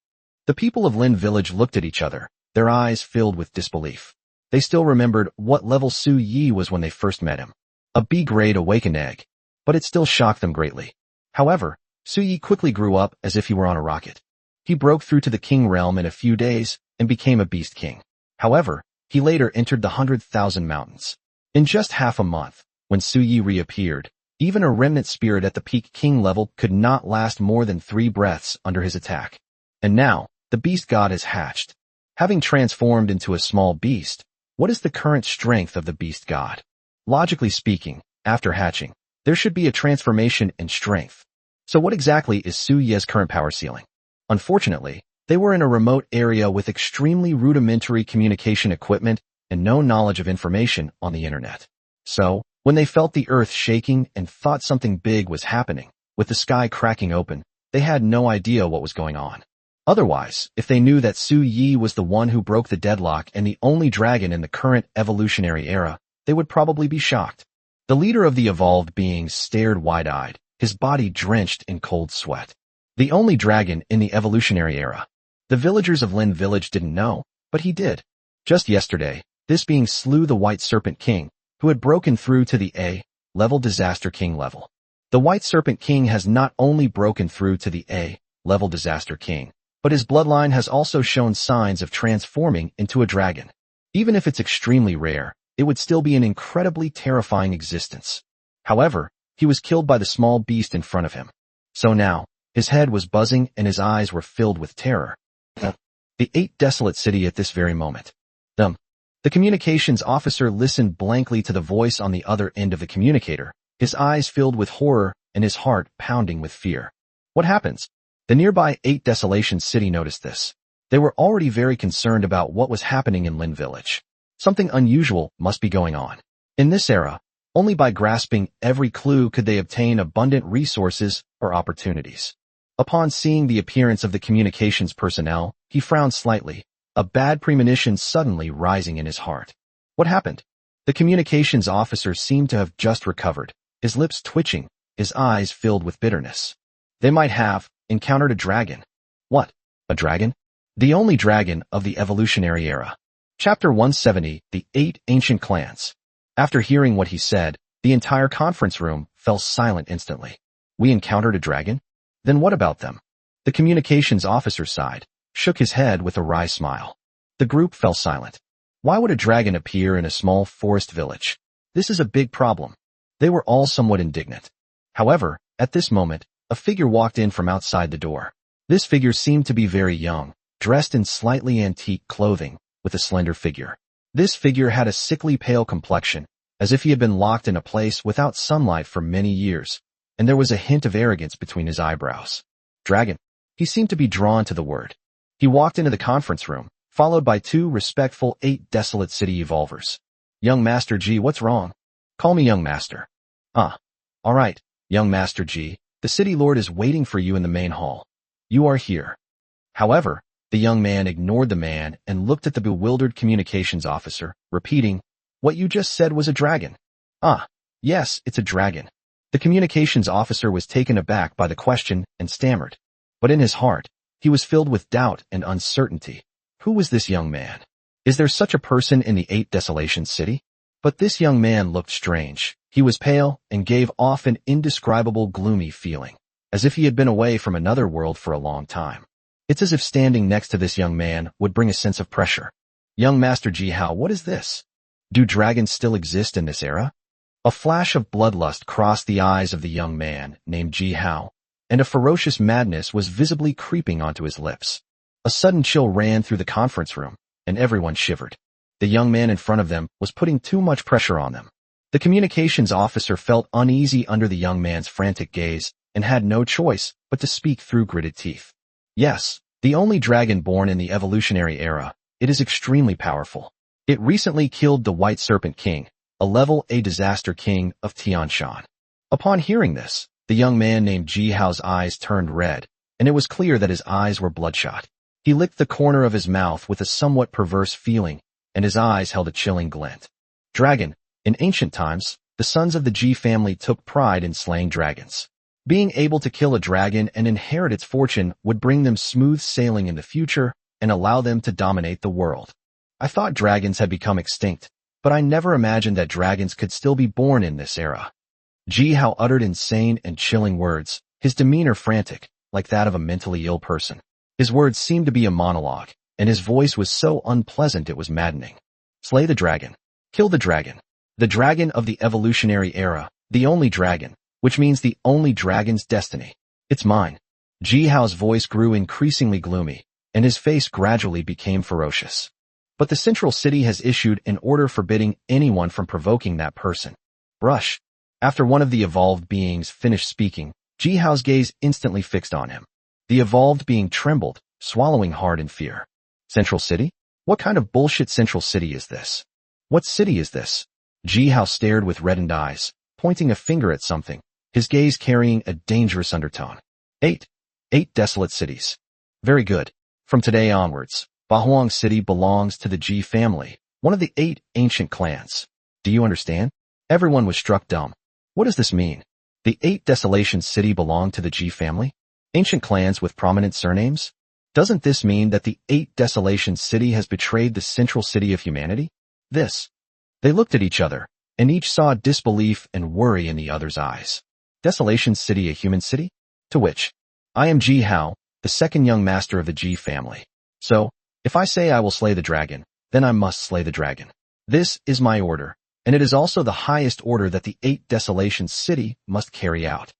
The people of Lin Village looked at each other, their eyes filled with disbelief. They still remembered what level Su Yi was when they first met him. A B-grade awakened egg. But it still shocked them greatly. However, Su Yi quickly grew up as if he were on a rocket. He broke through to the king realm in a few days and became a beast king. However, he later entered the 100,000 mountains. In just half a month, when Su Yi reappeared, even a remnant spirit at the peak king level could not last more than 3 breaths under his attack. And now, the beast god has hatched. Having transformed into a small beast, what is the current strength of the beast god? Logically speaking, after hatching, there should be a transformation in strength. So what exactly is Su Ye's current power ceiling? Unfortunately, they were in a remote area with extremely rudimentary communication equipment and no knowledge of information on the internet. So, when they felt the earth shaking and thought something big was happening, with the sky cracking open, they had no idea what was going on. Otherwise, if they knew that Su Yi was the one who broke the deadlock and the only dragon in the current evolutionary era, they would probably be shocked. The leader of the evolved beings stared wide-eyed, his body drenched in cold sweat. The only dragon in the evolutionary era. The villagers of Lin Village didn't know, but he did. Just yesterday, this being slew the White Serpent King, who had broken through to the A-level Disaster King level. The White Serpent King has not only broken through to the A-level Disaster King, but his bloodline has also shown signs of transforming into a dragon. Even if it's extremely rare, it would still be an incredibly terrifying existence. However, he was killed by the small beast in front of him. So now, his head was buzzing and his eyes were filled with terror. The 8 desolate city at this very moment. The communications officer listened blankly to the voice on the other end of the communicator, his eyes filled with horror and his heart pounding with fear. What happens? The nearby 8 Desolation City noticed this. They were already very concerned about what was happening in Lin Village. Something unusual must be going on. In this era, only by grasping every clue could they obtain abundant resources or opportunities. Upon seeing the appearance of the communications personnel, he frowned slightly, a bad premonition suddenly rising in his heart. What happened? The communications officer seemed to have just recovered, his lips twitching, his eyes filled with bitterness. They might have encountered a dragon. What? A dragon? The only dragon of the evolutionary era. Chapter 170, The 8 Ancient Clans. After hearing what he said, the entire conference room fell silent instantly. We encountered a dragon? Then what about them? The communications officer sighed, shook his head with a wry smile. The group fell silent. Why would a dragon appear in a small forest village? This is a big problem. They were all somewhat indignant. However, at this moment, a figure walked in from outside the door. This figure seemed to be very young, dressed in slightly antique clothing, with a slender figure. This figure had a sickly pale complexion, as if he had been locked in a place without sunlight for many years, and there was a hint of arrogance between his eyebrows. Dragon. He seemed to be drawn to the word. He walked into the conference room, followed by 2 respectful 8 desolate city evolvers. Young Master G, what's wrong? Call me Young Master. All right, Young Master G, the city lord is waiting for you in the main hall. You are here. However, the young man ignored the man and looked at the bewildered communications officer, repeating, what you just said was a dragon. Yes, it's a dragon. The communications officer was taken aback by the question and stammered. But in his heart, he was filled with doubt and uncertainty. Who was this young man? Is there such a person in the 8 Desolation City? But this young man looked strange. He was pale and gave off an indescribable gloomy feeling, as if he had been away from another world for a long time. It's as if standing next to this young man would bring a sense of pressure. Young Master Ji Hao, what is this? Do dragons still exist in this era? A flash of bloodlust crossed the eyes of the young man named Ji Hao, and a ferocious madness was visibly creeping onto his lips. A sudden chill ran through the conference room, and everyone shivered. The young man in front of them was putting too much pressure on them. The communications officer felt uneasy under the young man's frantic gaze and had no choice but to speak through gritted teeth. Yes, the only dragon born in the evolutionary era, it is extremely powerful. It recently killed the White Serpent King, a level A disaster king of Tianshan. Upon hearing this, the young man named Ji Hao's eyes turned red, and it was clear that his eyes were bloodshot. He licked the corner of his mouth with a somewhat perverse feeling, and his eyes held a chilling glint. Dragon. In ancient times, the sons of the Ji family took pride in slaying dragons. Being able to kill a dragon and inherit its fortune would bring them smooth sailing in the future and allow them to dominate the world. I thought dragons had become extinct, but I never imagined that dragons could still be born in this era. Ji Hao uttered insane and chilling words, his demeanor frantic, like that of a mentally ill person. His words seemed to be a monologue, and his voice was so unpleasant it was maddening. Slay the dragon. Kill the dragon. The dragon of the evolutionary era, the only dragon, which means the only dragon's destiny. It's mine. Ji Hao's voice grew increasingly gloomy, and his face gradually became ferocious. But the central city has issued an order forbidding anyone from provoking that person. Brush. After one of the evolved beings finished speaking, Ji Hao's gaze instantly fixed on him. The evolved being trembled, swallowing hard in fear. Central city? What kind of bullshit central city is this? What city is this? Ji Hao stared with reddened eyes, pointing a finger at something, his gaze carrying a dangerous undertone. 8 desolate cities. Very good. From today onwards, Bahuang City belongs to the Ji family, one of the 8 ancient clans. Do you understand? Everyone was struck dumb. What does this mean? The 8 Desolation City belonged to the G family? Ancient clans with prominent surnames? Doesn't this mean that the 8 Desolation City has betrayed the central city of humanity? They looked at each other, and each saw disbelief and worry in the other's eyes. Desolation City a human city? To which, I am Ji Hao, the second young master of the Ji family. So, if I say I will slay the dragon, then I must slay the dragon. This is my order, and it is also the highest order that the 8 Desolation City must carry out.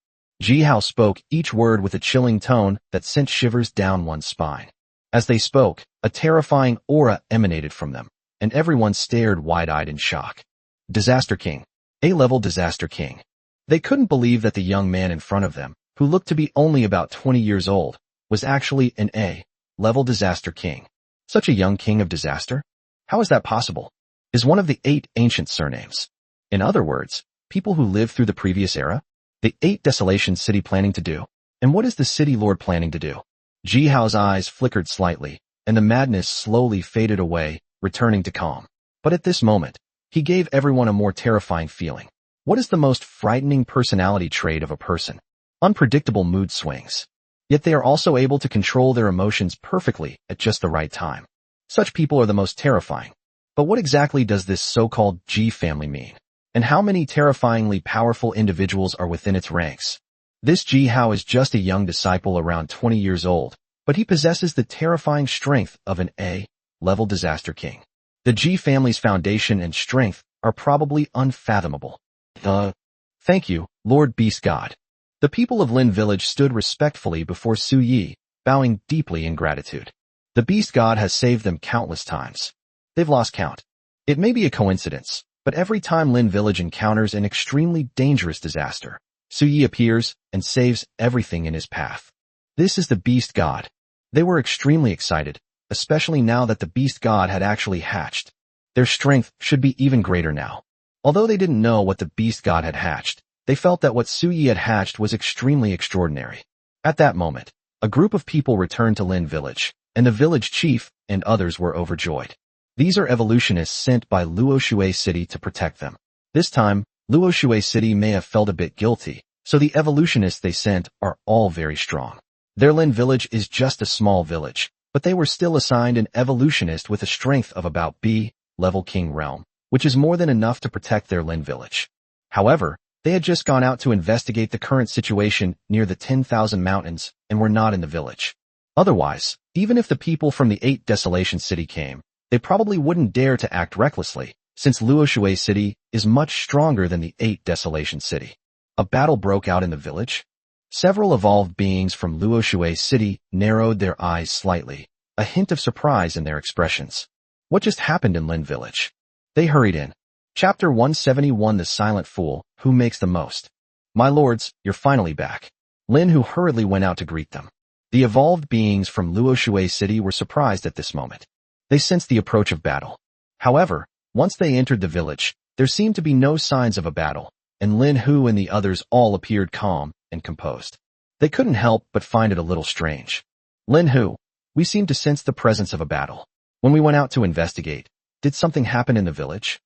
Ji Hao spoke each word with a chilling tone that sent shivers down one's spine. As they spoke, a terrifying aura emanated from them, and everyone stared wide-eyed in shock. Disaster King. A-level Disaster King. They couldn't believe that the young man in front of them, who looked to be only about 20 years old, was actually an A-level Disaster King. Such a young king of disaster? How is that possible? Is one of the 8 ancient surnames. In other words, people who lived through the previous era? The 8 Desolation City planning to do? And what is the city lord planning to do? Ji Hao's eyes flickered slightly, and the madness slowly faded away, returning to calm. But at this moment, he gave everyone a more terrifying feeling. What is the most frightening personality trait of a person? Unpredictable mood swings. Yet they are also able to control their emotions perfectly at just the right time. Such people are the most terrifying. But what exactly does this so-called G family mean? And how many terrifyingly powerful individuals are within its ranks? This Ji Hao is just a young disciple around 20 years old, but he possesses the terrifying strength of an A-level Disaster King. The Ji family's foundation and strength are probably unfathomable. Thank you, Lord Beast God. The people of Lin Village stood respectfully before Su Yi, bowing deeply in gratitude. The Beast God has saved them countless times. They've lost count. It may be a coincidence, but every time Lin Village encounters an extremely dangerous disaster, Su Yi appears and saves everything in his path. This is the Beast God. They were extremely excited, especially now that the Beast God had actually hatched. Their strength should be even greater now. Although they didn't know what the Beast God had hatched, they felt that what Su Yi had hatched was extremely extraordinary. At that moment, a group of people returned to Lin Village, and the village chief and others were overjoyed. These are evolutionists sent by Luoshui City to protect them. This time, Luoshui City may have felt a bit guilty, so the evolutionists they sent are all very strong. Their Lin Village is just a small village, but they were still assigned an evolutionist with a strength of about B-level King Realm, which is more than enough to protect their Lin Village. However, they had just gone out to investigate the current situation near the 10,000 mountains and were not in the village. Otherwise, even if the people from the 8 Desolation City came, they probably wouldn't dare to act recklessly, since Luoshui City is much stronger than the 8 Desolation City. A battle broke out in the village. Several evolved beings from Luoshui City narrowed their eyes slightly, a hint of surprise in their expressions. What just happened in Lin Village? They hurried in. Chapter 171 The Silent Fool, Who Makes the Most? My lords, you're finally back. Lin Hu hurriedly went out to greet them. The evolved beings from Luoshui City were surprised at this moment. They sensed the approach of battle. However, once they entered the village, there seemed to be no signs of a battle, and Lin Hu and the others all appeared calm and composed. They couldn't help but find it a little strange. Lin Hu, we seemed to sense the presence of a battle. When we went out to investigate, did something happen in the village?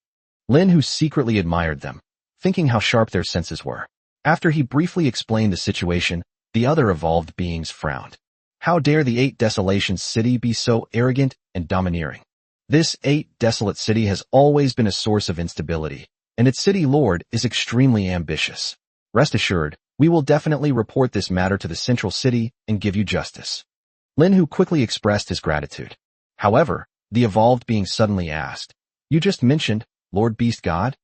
Lin Hu secretly admired them, thinking how sharp their senses were. After he briefly explained the situation, the other evolved beings frowned. How dare the 8 Desolation City be so arrogant and domineering? This 8 Desolate City has always been a source of instability, and its city lord is extremely ambitious. Rest assured, we will definitely report this matter to the central city and give you justice. Lin Hu quickly expressed his gratitude. However, the evolved being suddenly asked, You just mentioned Lord Beast God?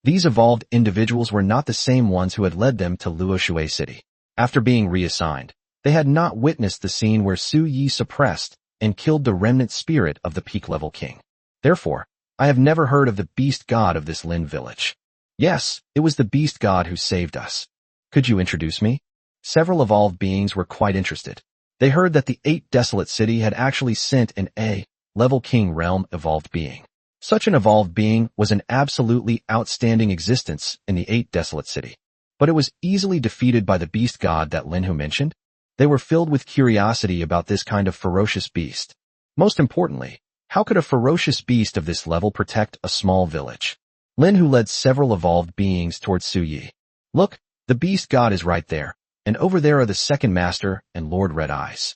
These evolved individuals were not the same ones who had led them to Luoshui City. After being reassigned, they had not witnessed the scene where Su Yi suppressed and killed the remnant spirit of the peak-level king. Therefore, I have never heard of the Beast God of this Lin village. Yes, it was the Beast God who saved us. Could you introduce me? Several evolved beings were quite interested. They heard that the 8 Desolate City had actually sent an A-level King Realm evolved being. Such an evolved being was an absolutely outstanding existence in the 8 Desolate City. But it was easily defeated by the Beast God that Lin Hu mentioned. They were filled with curiosity about this kind of ferocious beast. Most importantly, how could a ferocious beast of this level protect a small village? Lin Hu led several evolved beings towards Su Yi. Look, the beast god is right there, and over there are the second master and Lord Red Eyes.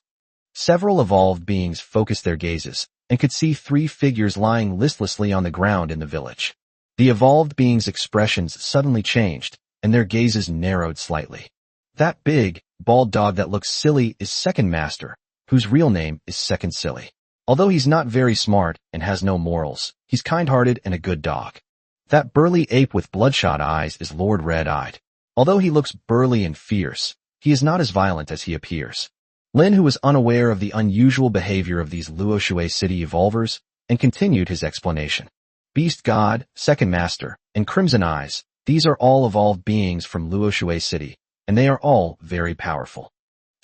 Several evolved beings focused their gazes and could see 3 figures lying listlessly on the ground in the village. The evolved beings' expressions suddenly changed, and their gazes narrowed slightly. That big, bald dog that looks silly is Second Master, whose real name is Second Silly. Although he's not very smart and has no morals, he's kind-hearted and a good dog. That burly ape with bloodshot eyes is Lord Red-Eyed. Although he looks burly and fierce, he is not as violent as he appears. Lin, who was unaware of the unusual behavior of these Luoshui City evolvers, and continued his explanation. Beast God, Second Master, and Crimson Eyes, these are all evolved beings from Luoshui City, and they are all very powerful.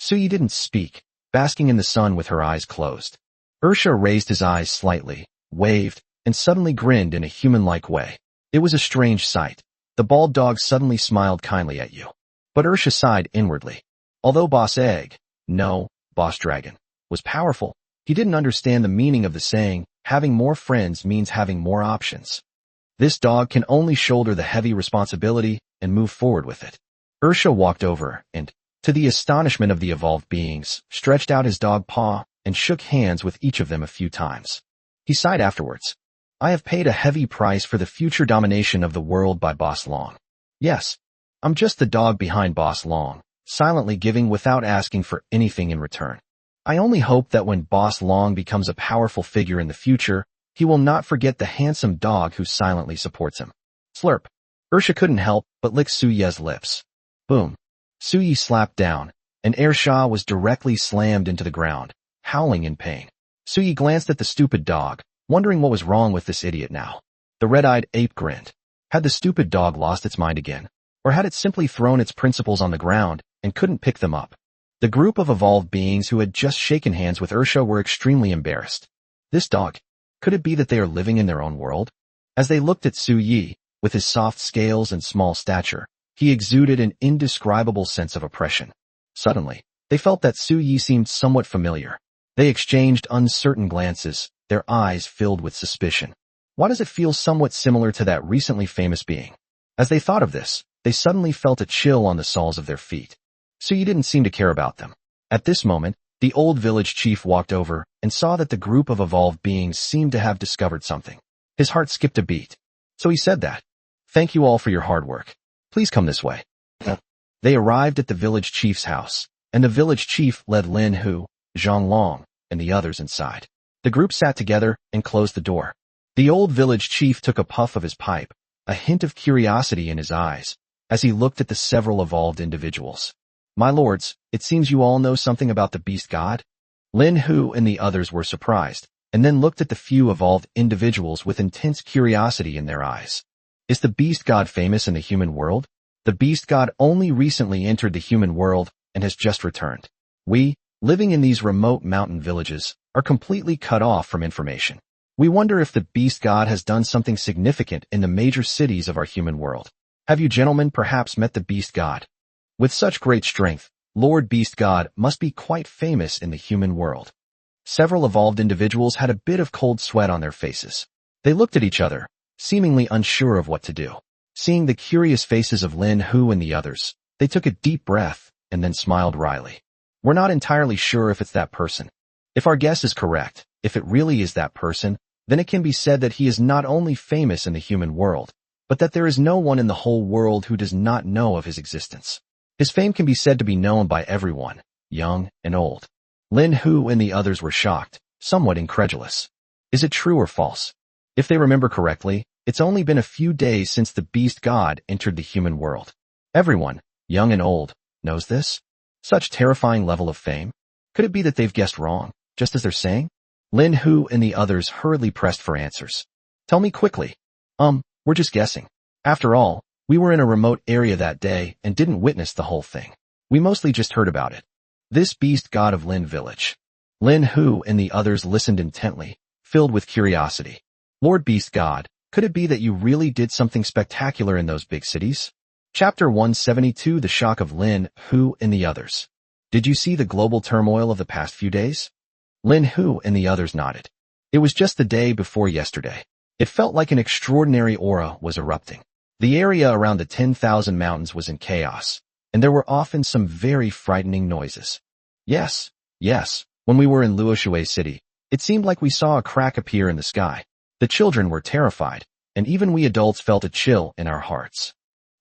Su Yi didn't speak, basking in the sun with her eyes closed. Ursha raised his eyes slightly, waved, and suddenly grinned in a human-like way. It was a strange sight. The bald dog suddenly smiled kindly at you. But Ursha sighed inwardly. Although Boss Egg, no, Boss Dragon, was powerful, he didn't understand the meaning of the saying, having more friends means having more options. This dog can only shoulder the heavy responsibility and move forward with it. Ursha walked over and, to the astonishment of the evolved beings, stretched out his dog paw and shook hands with each of them a few times. He sighed afterwards. I have paid a heavy price for the future domination of the world by Boss Long. Yes, I'm just the dog behind Boss Long, silently giving without asking for anything in return. I only hope that when Boss Long becomes a powerful figure in the future, he will not forget the handsome dog who silently supports him. Slurp. Ursha couldn't help but lick Su Ye's lips. Boom. Su Yi slapped down, and Ersha was directly slammed into the ground, howling in pain. Su Yi glanced at the stupid dog, wondering what was wrong with this idiot now. The red-eyed ape grinned. Had the stupid dog lost its mind again? Or had it simply thrown its principles on the ground and couldn't pick them up? The group of evolved beings who had just shaken hands with Ursha were extremely embarrassed. This dog, could it be that they are living in their own world? As they looked at Su Yi, with his soft scales and small stature, he exuded an indescribable sense of oppression. Suddenly, they felt that Su Yi seemed somewhat familiar. They exchanged uncertain glances, their eyes filled with suspicion. Why does it feel somewhat similar to that recently famous being? As they thought of this, they suddenly felt a chill on the soles of their feet. Su Yi didn't seem to care about them. At this moment, the old village chief walked over and saw that the group of evolved beings seemed to have discovered something. His heart skipped a beat. So he said that. Thank you all for your hard work. Please come this way. They arrived at the village chief's house, and the village chief led Lin Hu, Zhang Long, and the others inside. The group sat together and closed the door. The old village chief took a puff of his pipe, a hint of curiosity in his eyes, as he looked at the several evolved individuals. My lords, it seems you all know something about the beast god? Lin Hu and the others were surprised, and then looked at the few evolved individuals with intense curiosity in their eyes. Is the beast god famous in the human world? The beast god only recently entered the human world and has just returned. We, living in these remote mountain villages, are completely cut off from information. We wonder if the beast god has done something significant in the major cities of our human world. Have you gentlemen perhaps met the beast god? With such great strength, Lord Beast God must be quite famous in the human world. Several evolved individuals had a bit of cold sweat on their faces. They looked at each other, seemingly unsure of what to do. Seeing the curious faces of Lin Hu and the others, they took a deep breath and then smiled wryly. We're not entirely sure if it's that person. If our guess is correct, if it really is that person, then it can be said that he is not only famous in the human world, but that there is no one in the whole world who does not know of his existence. His fame can be said to be known by everyone, young and old. Lin Hu and the others were shocked, somewhat incredulous. Is it true or false? If they remember correctly, it's only been a few days since the beast god entered the human world. Everyone, young and old, knows this? Such terrifying level of fame? Could it be that they've guessed wrong, just as they're saying? Lin Hu and the others hurriedly pressed for answers. Tell me quickly. We're just guessing. After all, we were in a remote area that day and didn't witness the whole thing. We mostly just heard about it. This beast god of Lin Village. Lin Hu and the others listened intently, filled with curiosity. Lord Beast God, could it be that you really did something spectacular in those big cities? Chapter 172 The Shock of Lin Hu and the Others. Did you see the global turmoil of the past few days? Lin Hu and the others nodded. It was just the day before yesterday. It felt like an extraordinary aura was erupting. The area around the 10,000 mountains was in chaos, and there were often some very frightening noises. Yes, when we were in Luoshui City, it seemed like we saw a crack appear in the sky. The children were terrified, and even we adults felt a chill in our hearts.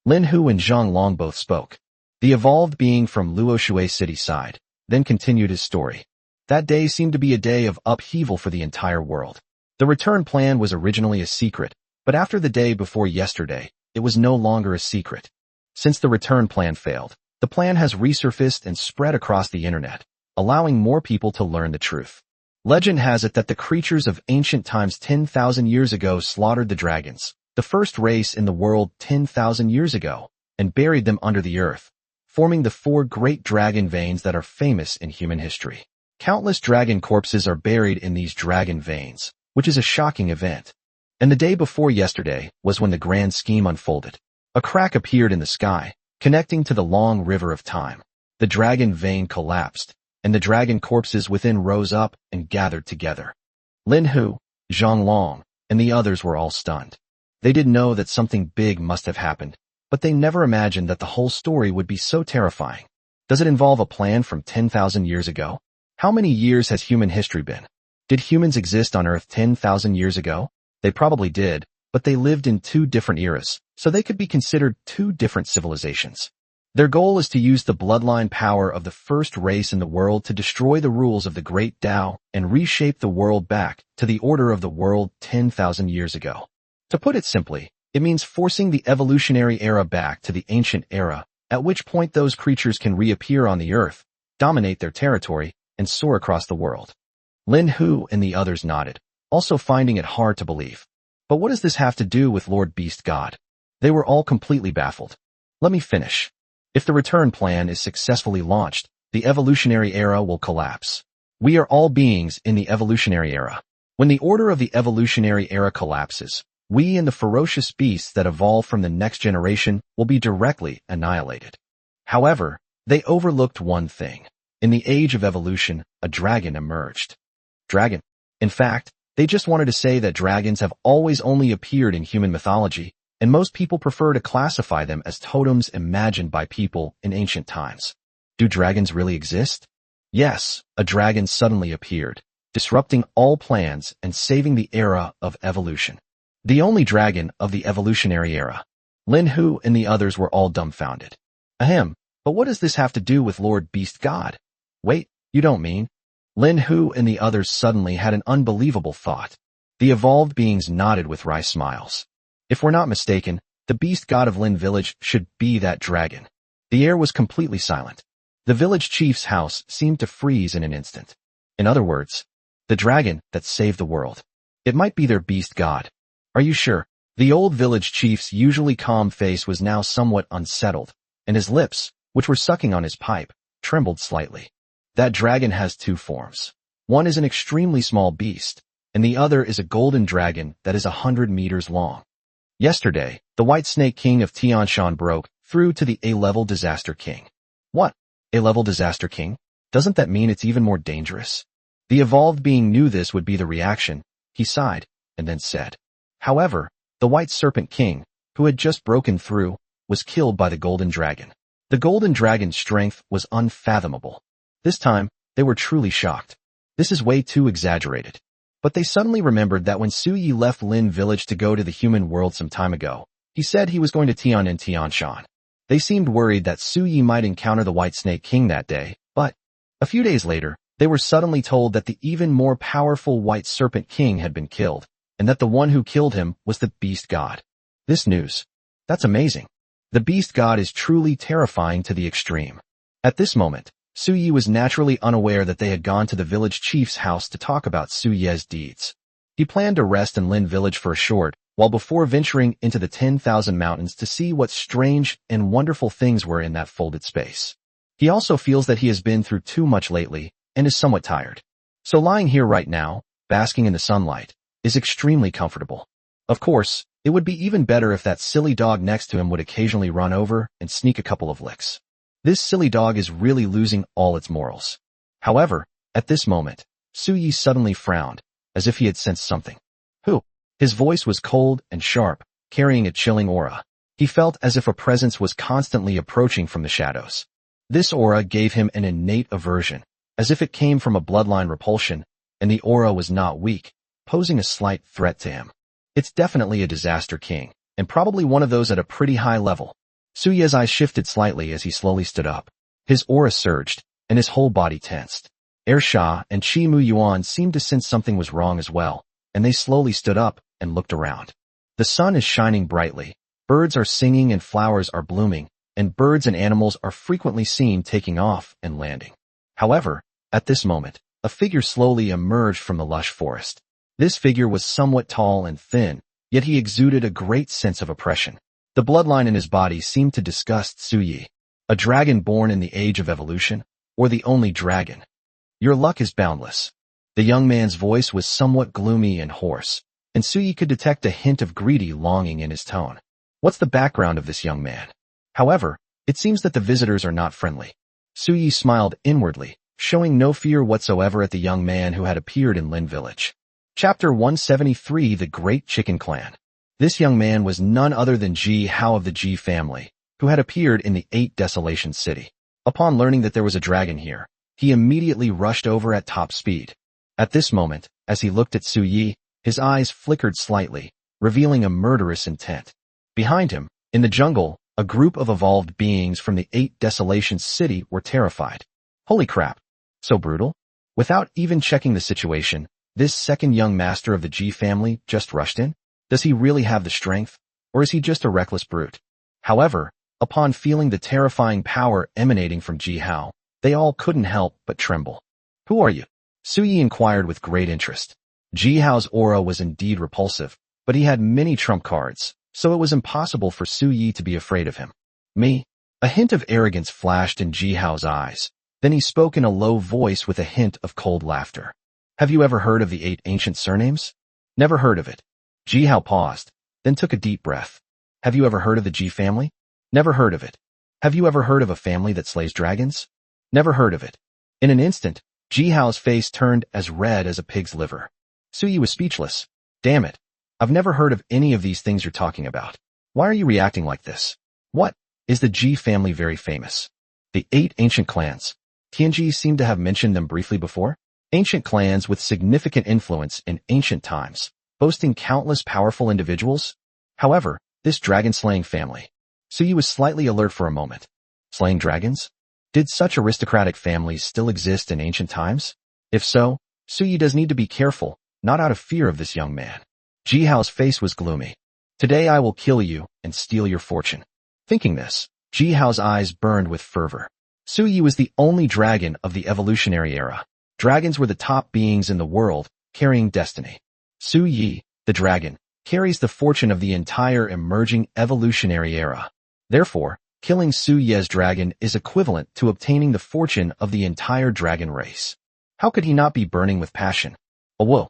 Lin Hu and Zhang Long both spoke. The evolved being from Luoshui City sighed, then continued his story. That day seemed to be a day of upheaval for the entire world. The return plan was originally a secret, but after the day before yesterday, it was no longer a secret. Since the return plan failed, the plan has resurfaced and spread across the internet, allowing more people to learn the truth. Legend has it that the creatures of ancient times 10,000 years ago slaughtered the dragons, the first race in the world 10,000 years ago, and buried them under the earth, forming the 4 great dragon veins that are famous in human history. Countless dragon corpses are buried in these dragon veins, which is a shocking event. And the day before yesterday was when the grand scheme unfolded. A crack appeared in the sky, connecting to the long river of time. The dragon vein collapsed, and the dragon corpses within rose up and gathered together. Lin Hu, Zhang Long, and the others were all stunned. They didn't know that something big must have happened, but they never imagined that the whole story would be so terrifying. Does it involve a plan from 10,000 years ago? How many years has human history been? Did humans exist on Earth 10,000 years ago? They probably did, but they lived in 2 different eras, so they could be considered 2 different civilizations. Their goal is to use the bloodline power of the first race in the world to destroy the rules of the Great Tao and reshape the world back to the order of the world 10,000 years ago. To put it simply, it means forcing the evolutionary era back to the ancient era, at which point those creatures can reappear on the Earth, dominate their territory, and soar across the world. Lin Hu and the others nodded, also finding it hard to believe. But what does this have to do with Lord Beast God? They were all completely baffled. Let me finish. If the return plan is successfully launched, the evolutionary era will collapse. We are all beings in the evolutionary era. When the order of the evolutionary era collapses, we and the ferocious beasts that evolve from the next generation will be directly annihilated. However, they overlooked one thing. In the age of evolution, a dragon emerged. Dragon. In fact, they just wanted to say that dragons have always only appeared in human mythology, and most people prefer to classify them as totems imagined by people in ancient times. Do dragons really exist? Yes, a dragon suddenly appeared, disrupting all plans and saving the era of evolution. The only dragon of the evolutionary era. Lin Hu and the others were all dumbfounded. Ahem, but what does this have to do with Lord Beast God? Wait, you don't mean? Lin Hu and the others suddenly had an unbelievable thought. The evolved beings nodded with wry smiles. If we're not mistaken, the Beast God of Lin Village should be that dragon. The air was completely silent. The village chief's house seemed to freeze in an instant. In other words, the dragon that saved the world. It might be their Beast God. Are you sure? The old village chief's usually calm face was now somewhat unsettled, and his lips, which were sucking on his pipe, trembled slightly. That dragon has 2 forms. One is an extremely small beast, and the other is a golden dragon that is 100 meters long. Yesterday, the White Snake King of Tianshan broke through to the A-level Disaster King. What? A-level Disaster King? Doesn't that mean it's even more dangerous? The evolved being knew this would be the reaction. He sighed, and then said. However, the White Serpent King, who had just broken through, was killed by the Golden Dragon. The Golden Dragon's strength was unfathomable. This time, they were truly shocked. This is way too exaggerated. But they suddenly remembered that when Su Yi left Lin Village to go to the human world some time ago, he said he was going to Tian and Tianshan. They seemed worried that Su Yi might encounter the White Snake King that day, but a few days later, they were suddenly told that the even more powerful White Serpent King had been killed, and that the one who killed him was the Beast God. This news. That's amazing. The Beast God is truly terrifying to the extreme. At this moment, Su Yi was naturally unaware that they had gone to the village chief's house to talk about Su Ye's deeds. He planned to rest in Lin Village for a short while before venturing into the 10,000 mountains to see what strange and wonderful things were in that folded space. He also feels that he has been through too much lately and is somewhat tired. So lying here right now, basking in the sunlight, is extremely comfortable. Of course, it would be even better if that silly dog next to him would occasionally run over and sneak a couple of licks. This silly dog is really losing all its morals. However, at this moment, Su Yi suddenly frowned, as if he had sensed something. Who? His voice was cold and sharp, carrying a chilling aura. He felt as if a presence was constantly approaching from the shadows. This aura gave him an innate aversion, as if it came from a bloodline repulsion, and the aura was not weak, posing a slight threat to him. It's definitely a disaster king, and probably one of those at a pretty high level. Suye's eyes shifted slightly as he slowly stood up. His aura surged, and his whole body tensed. Ersha and Qi Mu Yuan seemed to sense something was wrong as well, and they slowly stood up and looked around. The sun is shining brightly, birds are singing and flowers are blooming, and birds and animals are frequently seen taking off and landing. However, at this moment, a figure slowly emerged from the lush forest. This figure was somewhat tall and thin, yet he exuded a great sense of oppression. The bloodline in his body seemed to disgust Suyi. A dragon born in the age of evolution, or the only dragon. Your luck is boundless. The young man's voice was somewhat gloomy and hoarse, and Suyi could detect a hint of greedy longing in his tone. What's the background of this young man? However, it seems that the visitors are not friendly. Suyi smiled inwardly, showing no fear whatsoever at the young man who had appeared in Lin Village. Chapter 173 The Great Chicken Clan. This young man was none other than Ji Hao of the Ji family, who had appeared in the 8 Desolation City. Upon learning that there was a dragon here, he immediately rushed over at top speed. At this moment, as he looked at Suyi, his eyes flickered slightly, revealing a murderous intent. Behind him, in the jungle, a group of evolved beings from the 8 Desolation City were terrified. Holy crap! So brutal? Without even checking the situation, this second young master of the Ji family just rushed in? Does he really have the strength, or is he just a reckless brute? However, upon feeling the terrifying power emanating from Ji Hao, they all couldn't help but tremble. Who are you? Suyi inquired with great interest. Ji Hao's aura was indeed repulsive, but he had many trump cards, so it was impossible for Suyi to be afraid of him. Me? A hint of arrogance flashed in Ji Hao's eyes. Then he spoke in a low voice with a hint of cold laughter. Have you ever heard of the 8 ancient surnames? Never heard of it. Ji Hao paused, then took a deep breath. Have you ever heard of the Ji family? Never heard of it. Have you ever heard of a family that slays dragons? Never heard of it. In an instant, Ji Hao's face turned as red as a pig's liver. Suyi was speechless. Damn it. I've never heard of any of these things you're talking about. Why are you reacting like this? What? Is the Ji family very famous? The 8 ancient clans. Tianji seemed to have mentioned them briefly before. Ancient clans with significant influence in ancient times, boasting countless powerful individuals. However, this dragon-slaying family. Suyi was slightly alert for a moment. Slaying dragons? Did such aristocratic families still exist in ancient times? If so, Suyi does need to be careful, not out of fear of this young man. Ji Hao's face was gloomy. Today I will kill you and steal your fortune. Thinking this, Ji Hao's eyes burned with fervor. Suyi was the only dragon of the evolutionary era. Dragons were the top beings in the world, carrying destiny. Suyi, the dragon, carries the fortune of the entire emerging evolutionary era. Therefore, killing Suye's dragon is equivalent to obtaining the fortune of the entire dragon race. How could he not be burning with passion? Oh, whoa.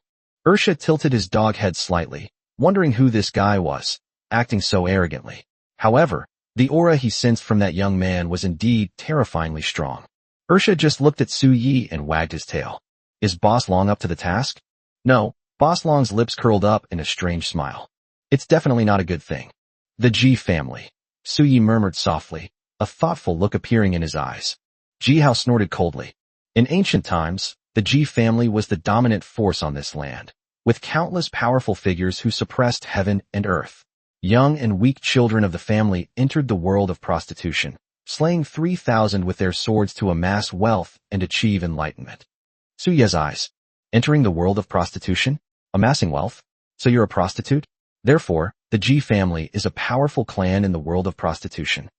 Ersha tilted his dog head slightly, wondering who this guy was, acting so arrogantly. However, the aura he sensed from that young man was indeed terrifyingly strong. Ersha just looked at Suyi and wagged his tail. Is Boss Long up to the task? No, Boss Long's lips curled up in a strange smile. It's definitely not a good thing. The Ji family. Suyi murmured softly, a thoughtful look appearing in his eyes. Ji Hao snorted coldly. In ancient times, the Ji family was the dominant force on this land, with countless powerful figures who suppressed heaven and earth. Young and weak children of the family entered the world of prostitution, slaying 3,000 with their swords to amass wealth and achieve enlightenment. Suye's eyes. Entering the world of prostitution? Amassing wealth? So you're a prostitute? Therefore, the Ji family is a powerful clan in the world of prostitution.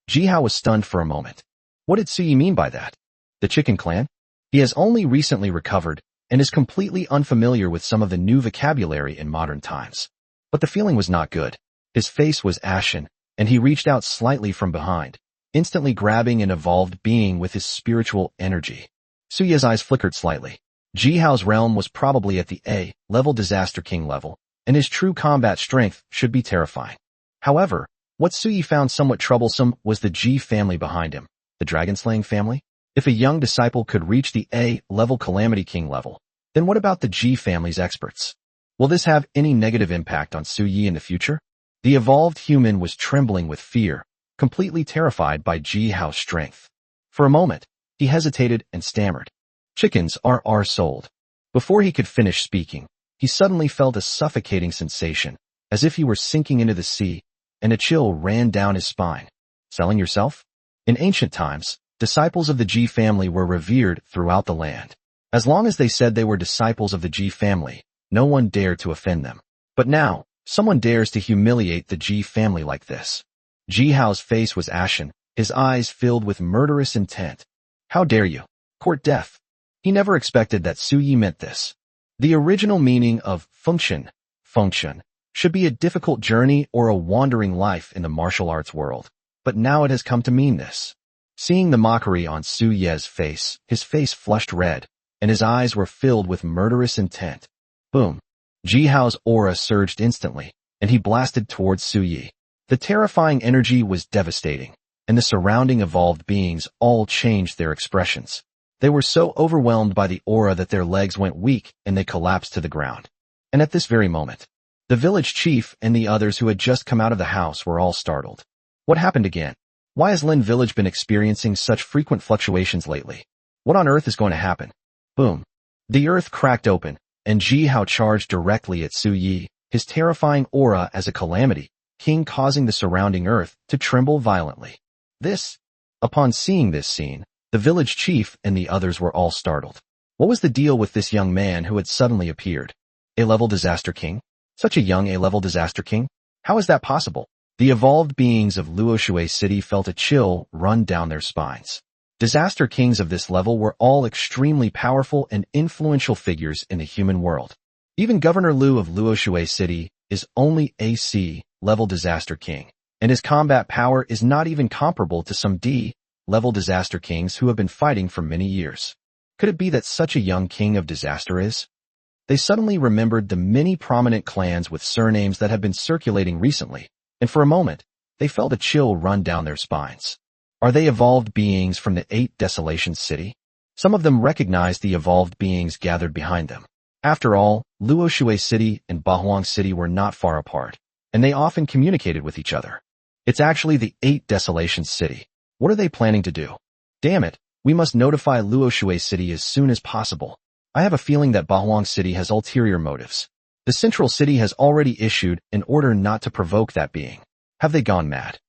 Ji Hao was stunned for a moment. What did Suyi mean by that? The chicken clan? He has only recently recovered and is completely unfamiliar with some of the new vocabulary in modern times. But the feeling was not good. His face was ashen, and he reached out slightly from behind, instantly grabbing an evolved being with his spiritual energy. Suye's eyes flickered slightly. Ji Hao's realm was probably at the A-level Disaster King level, and his true combat strength should be terrifying. However, what Suyi found somewhat troublesome was the Ji family behind him, the dragon-slaying family. If a young disciple could reach the A-level Calamity King level, then what about the Ji family's experts? Will this have any negative impact on Su Yi in the future? The evolved human was trembling with fear, completely terrified by Ji Hao's strength. For a moment, he hesitated and stammered. Chickens are sold. Before he could finish speaking, he suddenly felt a suffocating sensation, as if he were sinking into the sea, and a chill ran down his spine. Selling yourself? In ancient times, disciples of the Ji family were revered throughout the land. As long as they said they were disciples of the Ji family, no one dared to offend them. But now, someone dares to humiliate the Ji family like this. Ji Hao's face was ashen, his eyes filled with murderous intent. How dare you? Court death. He never expected that Su Yi meant this. The original meaning of function, should be a difficult journey or a wandering life in the martial arts world. But now it has come to mean this. Seeing the mockery on Su Ye's face, his face flushed red, and his eyes were filled with murderous intent. Boom. Ji Hao's aura surged instantly, and he blasted towards Su Yi. The terrifying energy was devastating, and the surrounding evolved beings all changed their expressions. They were so overwhelmed by the aura that their legs went weak and they collapsed to the ground. And at this very moment, the village chief and the others who had just come out of the house were all startled. What happened again? Why has Lin Village been experiencing such frequent fluctuations lately? What on earth is going to happen? Boom. The earth cracked open, and Ji Hao charged directly at Su Yi, his terrifying aura as a calamity, causing the surrounding earth to tremble violently. Upon seeing this scene, the village chief and the others were all startled. What was the deal with this young man who had suddenly appeared? A-level disaster king? Such a young A-level disaster king? How is that possible? The evolved beings of Luoshui City felt a chill run down their spines. Disaster kings of this level were all extremely powerful and influential figures in the human world. Even Governor Liu of Luoshui City is only a C-level disaster king, and his combat power is not even comparable to some D-level disaster kings who have been fighting for many years. Could it be that such a young king of disaster is? They suddenly remembered the many prominent clans with surnames that had been circulating recently, and for a moment, they felt a chill run down their spines. Are they evolved beings from the 8 Desolations City? Some of them recognized the evolved beings gathered behind them. After all, Luoshui City and Bahuang City were not far apart, and they often communicated with each other. It's actually the 8 Desolations City. What are they planning to do? Damn it, we must notify Luoshui City as soon as possible. I have a feeling that Bahuang City has ulterior motives. The Central City has already issued an order not to provoke that being. Have they gone mad?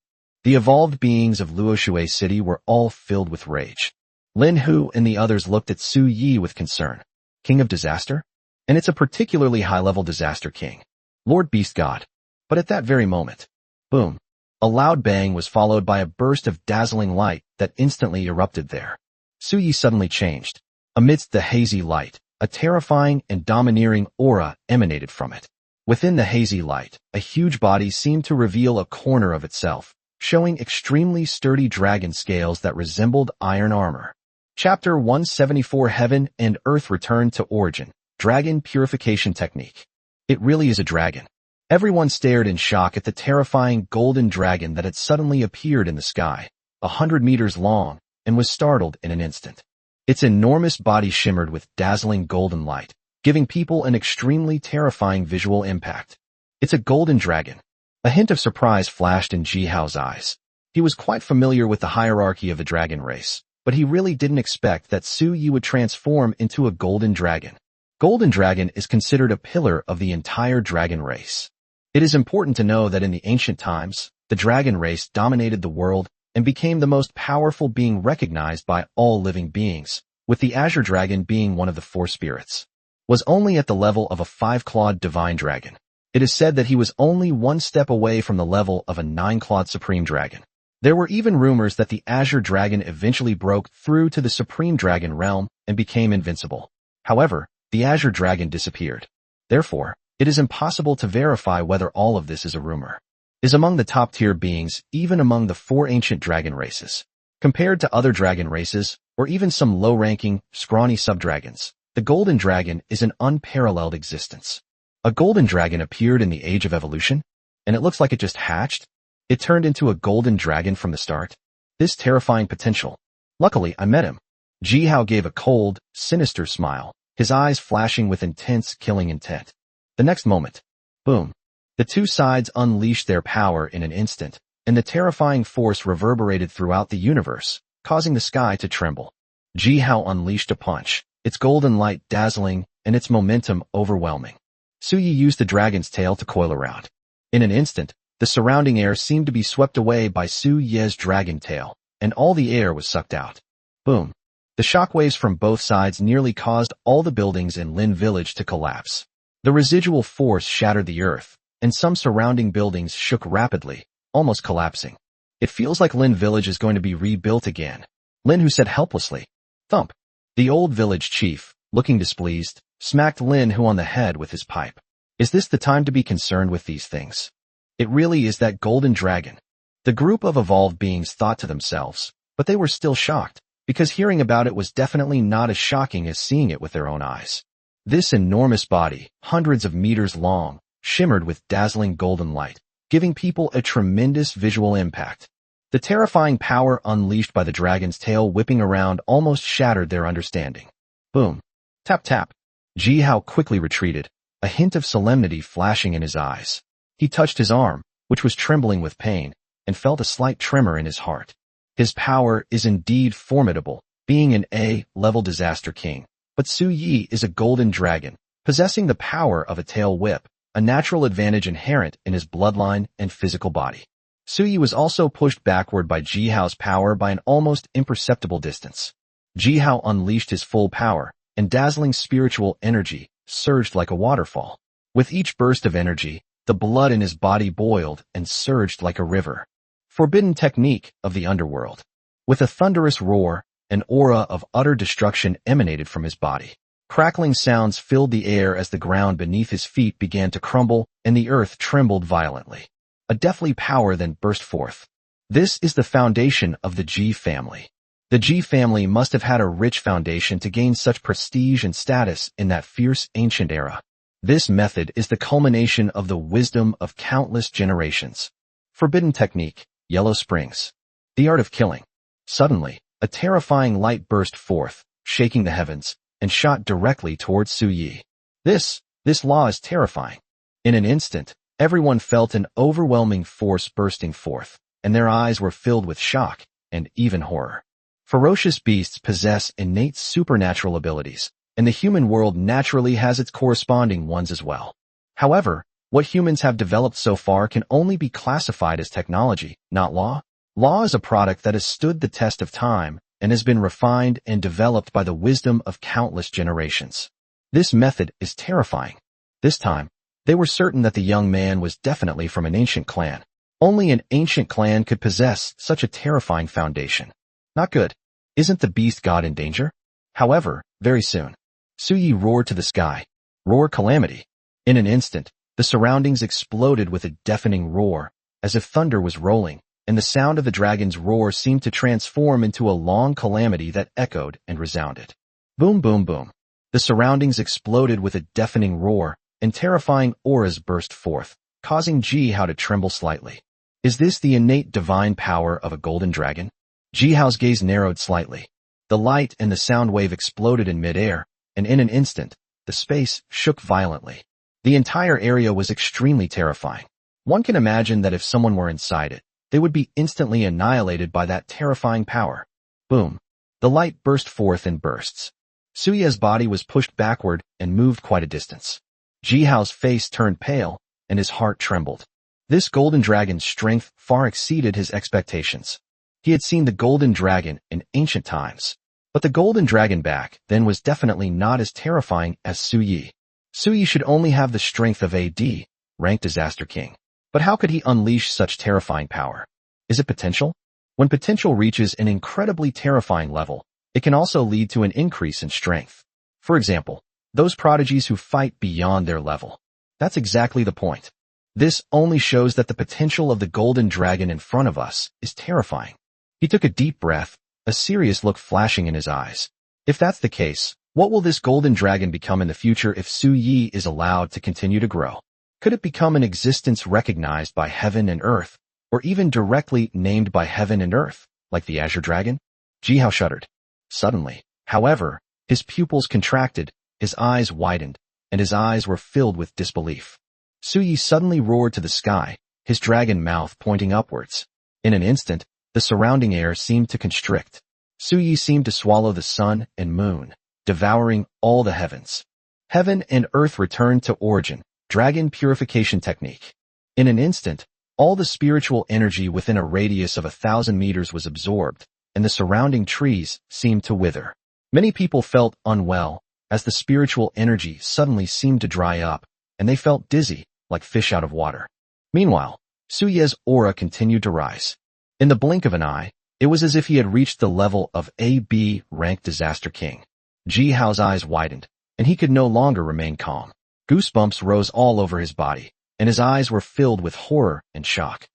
The evolved beings of Luoshui City were all filled with rage. Lin Hu and the others looked at Su Yi with concern. King of Disaster? And it's a particularly high-level disaster king. Lord Beast God. But at that very moment, boom, a loud bang was followed by a burst of dazzling light that instantly erupted there. Su Yi suddenly changed. Amidst the hazy light, a terrifying and domineering aura emanated from it. Within the hazy light, a huge body seemed to reveal a corner of itself, showing extremely sturdy dragon scales that resembled iron armor. Chapter 174 Heaven and Earth Return to Origin. Dragon Purification Technique. It really is a dragon. Everyone stared in shock at the terrifying golden dragon that had suddenly appeared in the sky, 100 meters long, and was startled in an instant. Its enormous body shimmered with dazzling golden light, giving people an extremely terrifying visual impact. It's a golden dragon. A hint of surprise flashed in Ji Hao's eyes. He was quite familiar with the hierarchy of the dragon race, but he really didn't expect that Su Yi would transform into a golden dragon. Golden dragon is considered a pillar of the entire dragon race. It is important to know that in the ancient times, the dragon race dominated the world and became the most powerful being recognized by all living beings, with the Azure Dragon being one of the 4 spirits. Was only at the level of a 5-clawed divine dragon. It is said that he was only 1 step away from the level of a 9-clawed supreme dragon. There were even rumors that the Azure Dragon eventually broke through to the supreme dragon realm and became invincible. However, the Azure Dragon disappeared. Therefore, it is impossible to verify whether all of this is a rumor. Is among the top-tier beings, even among the 4 ancient dragon races. Compared to other dragon races, or even some low-ranking, scrawny sub-dragons, the golden dragon is an unparalleled existence. A golden dragon appeared in the Age of Evolution, and it looks like it just hatched. It turned into a golden dragon from the start. This terrifying potential. Luckily, I met him. Ji Hao gave a cold, sinister smile, his eyes flashing with intense, killing intent. The next moment, boom, the two sides unleashed their power in an instant, and the terrifying force reverberated throughout the universe, causing the sky to tremble. Jihao unleashed a punch, its golden light dazzling and its momentum overwhelming. Suyi used the dragon's tail to coil around. In an instant, the surrounding air seemed to be swept away by Su Ye's dragon tail, and all the air was sucked out. Boom. The shockwaves from both sides nearly caused all the buildings in Lin Village to collapse. The residual force shattered the earth, and some surrounding buildings shook rapidly, almost collapsing. It feels like Lin Village is going to be rebuilt again, Lin Hu said helplessly. Thump. The old village chief, looking displeased, smacked Lin Hu on the head with his pipe. Is this the time to be concerned with these things? It really is that golden dragon. The group of evolved beings thought to themselves, but they were still shocked, because hearing about it was definitely not as shocking as seeing it with their own eyes. This enormous body, hundreds of meters long, shimmered with dazzling golden light, giving people a tremendous visual impact. The terrifying power unleashed by the dragon's tail whipping around almost shattered their understanding. Boom. Tap tap. Jihao quickly retreated, a hint of solemnity flashing in his eyes. He touched his arm, which was trembling with pain, and felt a slight tremor in his heart. His power is indeed formidable, being an A-level disaster king, but Su Yi is a golden dragon, possessing the power of a tail whip, a natural advantage inherent in his bloodline and physical body. Su Yi was also pushed backward by Jihao's power by an almost imperceptible distance. Jihao unleashed his full power, and dazzling spiritual energy surged like a waterfall. With each burst of energy, the blood in his body boiled and surged like a river. Forbidden technique of the underworld. With a thunderous roar, an aura of utter destruction emanated from his body. Crackling sounds filled the air as the ground beneath his feet began to crumble and the earth trembled violently. A deathly power then burst forth. This is the foundation of the Ji family. The Ji family must have had a rich foundation to gain such prestige and status in that fierce ancient era. This method is the culmination of the wisdom of countless generations. Forbidden technique, Yellow Springs. The art of killing. Suddenly, a terrifying light burst forth, shaking the heavens, and shot directly towards Su Yi. This law is terrifying. In an instant, everyone felt an overwhelming force bursting forth, and their eyes were filled with shock and even horror. Ferocious beasts possess innate supernatural abilities, and the human world naturally has its corresponding ones as well. However, what humans have developed so far can only be classified as technology, not law. Law is a product that has stood the test of time and has been refined and developed by the wisdom of countless generations. This method is terrifying. This time, they were certain that the young man was definitely from an ancient clan. Only an ancient clan could possess such a terrifying foundation. Not good. Isn't the beast god in danger? However, very soon, Su Yi roared to the sky. Roar calamity. In an instant, the surroundings exploded with a deafening roar, as if thunder was rolling, and the sound of the dragon's roar seemed to transform into a long calamity that echoed and resounded. Boom boom boom. The surroundings exploded with a deafening roar, and terrifying auras burst forth, causing Jihao to tremble slightly. Is this the innate divine power of a golden dragon? Jihao's gaze narrowed slightly. The light and the sound wave exploded in midair, and in an instant, the space shook violently. The entire area was extremely terrifying. One can imagine that if someone were inside it, they would be instantly annihilated by that terrifying power. Boom. The light burst forth in bursts. Suya's body was pushed backward and moved quite a distance. Jihao's face turned pale, and his heart trembled. This golden dragon's strength far exceeded his expectations. He had seen the golden dragon in ancient times, but the golden dragon back then was definitely not as terrifying as Su Yi. Su Yi should only have the strength of a D-ranked disaster king. But how could he unleash such terrifying power? Is it potential? When potential reaches an incredibly terrifying level, it can also lead to an increase in strength. For example, those prodigies who fight beyond their level. That's exactly the point. This only shows that the potential of the golden dragon in front of us is terrifying. He took a deep breath, a serious look flashing in his eyes. If that's the case, what will this golden dragon become in the future if Su Yi is allowed to continue to grow? Could it become an existence recognized by heaven and earth, or even directly named by heaven and earth, like the Azure Dragon? Jihao shuddered. Suddenly, however, his pupils contracted, his eyes widened, and his eyes were filled with disbelief. Suyi suddenly roared to the sky, his dragon mouth pointing upwards. In an instant, the surrounding air seemed to constrict. Suyi seemed to swallow the sun and moon, devouring all the heavens. Heaven and earth returned to origin, dragon purification technique. In an instant, all the spiritual energy within a radius of 1,000 meters was absorbed, and the surrounding trees seemed to wither. Many people felt unwell, as the spiritual energy suddenly seemed to dry up, and they felt dizzy, like fish out of water. Meanwhile, Suye's aura continued to rise. In the blink of an eye, it was as if he had reached the level of AB ranked Disaster King. Ji Hao's eyes widened, and he could no longer remain calm. Goosebumps rose all over his body, and his eyes were filled with horror and shock.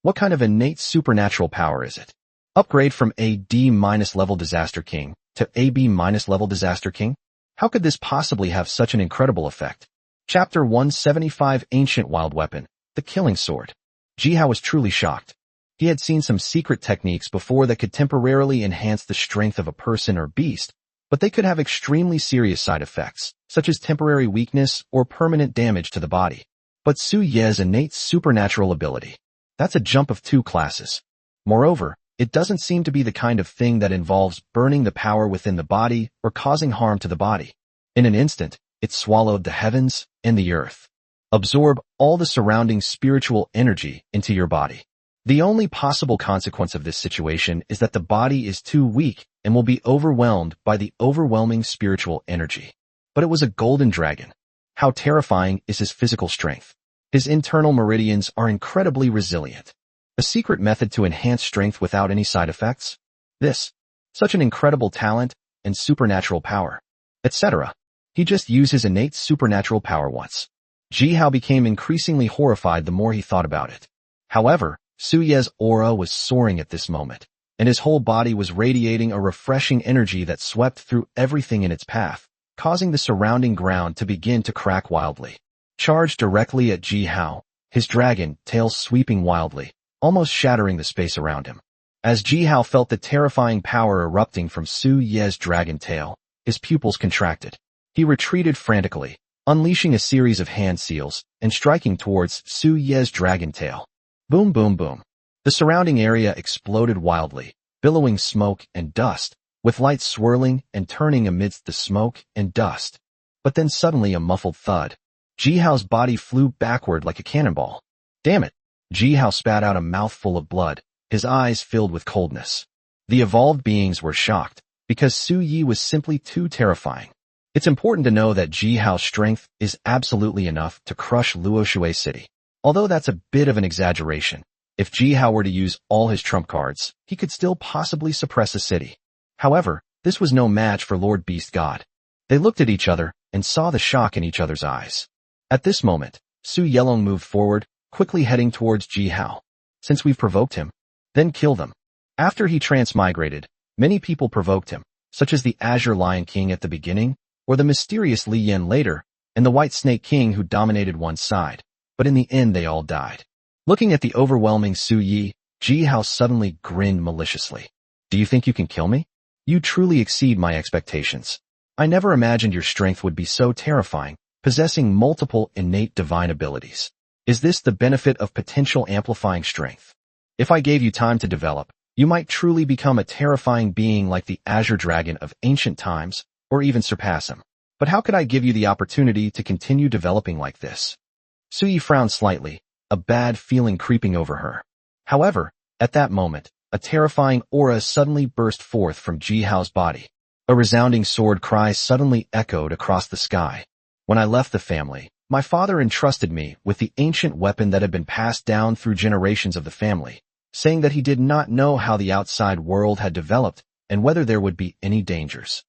What kind of innate supernatural power is it? Upgrade from AD-level Disaster King to AB-level Disaster King? How could this possibly have such an incredible effect? Chapter 175 Ancient Wild Weapon, the Killing Sword. Ji Hao was truly shocked. He had seen some secret techniques before that could temporarily enhance the strength of a person or beast, but they could have extremely serious side effects, such as temporary weakness or permanent damage to the body. But Su Ye's innate supernatural ability, that's a jump of 2 classes. Moreover, it doesn't seem to be the kind of thing that involves burning the power within the body or causing harm to the body. In an instant, it swallowed the heavens and the earth. Absorb all the surrounding spiritual energy into your body. The only possible consequence of this situation is that the body is too weak and will be overwhelmed by the overwhelming spiritual energy. But it was a golden dragon. How terrifying is his physical strength? His internal meridians are incredibly resilient. A secret method to enhance strength without any side effects? Such an incredible talent and supernatural power, etc. He just used his innate supernatural power once. Ji Hao became increasingly horrified the more he thought about it. However, Su Ye's aura was soaring at this moment, and his whole body was radiating a refreshing energy that swept through everything in its path, causing the surrounding ground to begin to crack wildly. Charged directly at Ji Hao, his dragon tail sweeping wildly, almost shattering the space around him. As Ji Hao felt the terrifying power erupting from Su Ye's dragon tail, his pupils contracted. He retreated frantically, unleashing a series of hand seals and striking towards Su Ye's dragon tail. Boom, boom, boom. The surrounding area exploded wildly, billowing smoke and dust, with lights swirling and turning amidst the smoke and dust. But then suddenly a muffled thud. Ji Hao's body flew backward like a cannonball. Damn it! Ji Hao spat out a mouthful of blood, his eyes filled with coldness. The evolved beings were shocked, because Su Yi was simply too terrifying. It's important to know that Ji Hao's strength is absolutely enough to crush Luoshui City. Although that's a bit of an exaggeration, if Ji Hao were to use all his trump cards, he could still possibly suppress a city. However, this was no match for Lord Beast God. They looked at each other and saw the shock in each other's eyes. At this moment, Su Yelong moved forward, quickly heading towards Ji Hao. Since we've provoked him, then kill them. After he transmigrated, many people provoked him, such as the Azure Lion King at the beginning, or the mysterious Li Yen later, and the White Snake King who dominated one side, but in the end they all died. Looking at the overwhelming Su Yi, Ji Hao suddenly grinned maliciously. Do you think you can kill me? You truly exceed my expectations. I never imagined your strength would be so terrifying, possessing multiple innate divine abilities. Is this the benefit of potential amplifying strength? If I gave you time to develop, you might truly become a terrifying being like the Azure Dragon of ancient times, or even surpass him. But how could I give you the opportunity to continue developing like this? Su Yi frowned slightly, a bad feeling creeping over her. However, at that moment, a terrifying aura suddenly burst forth from Ji Hao's body. A resounding sword cry suddenly echoed across the sky. When I left the family, my father entrusted me with the ancient weapon that had been passed down through generations of the family, saying that he did not know how the outside world had developed and whether there would be any dangers.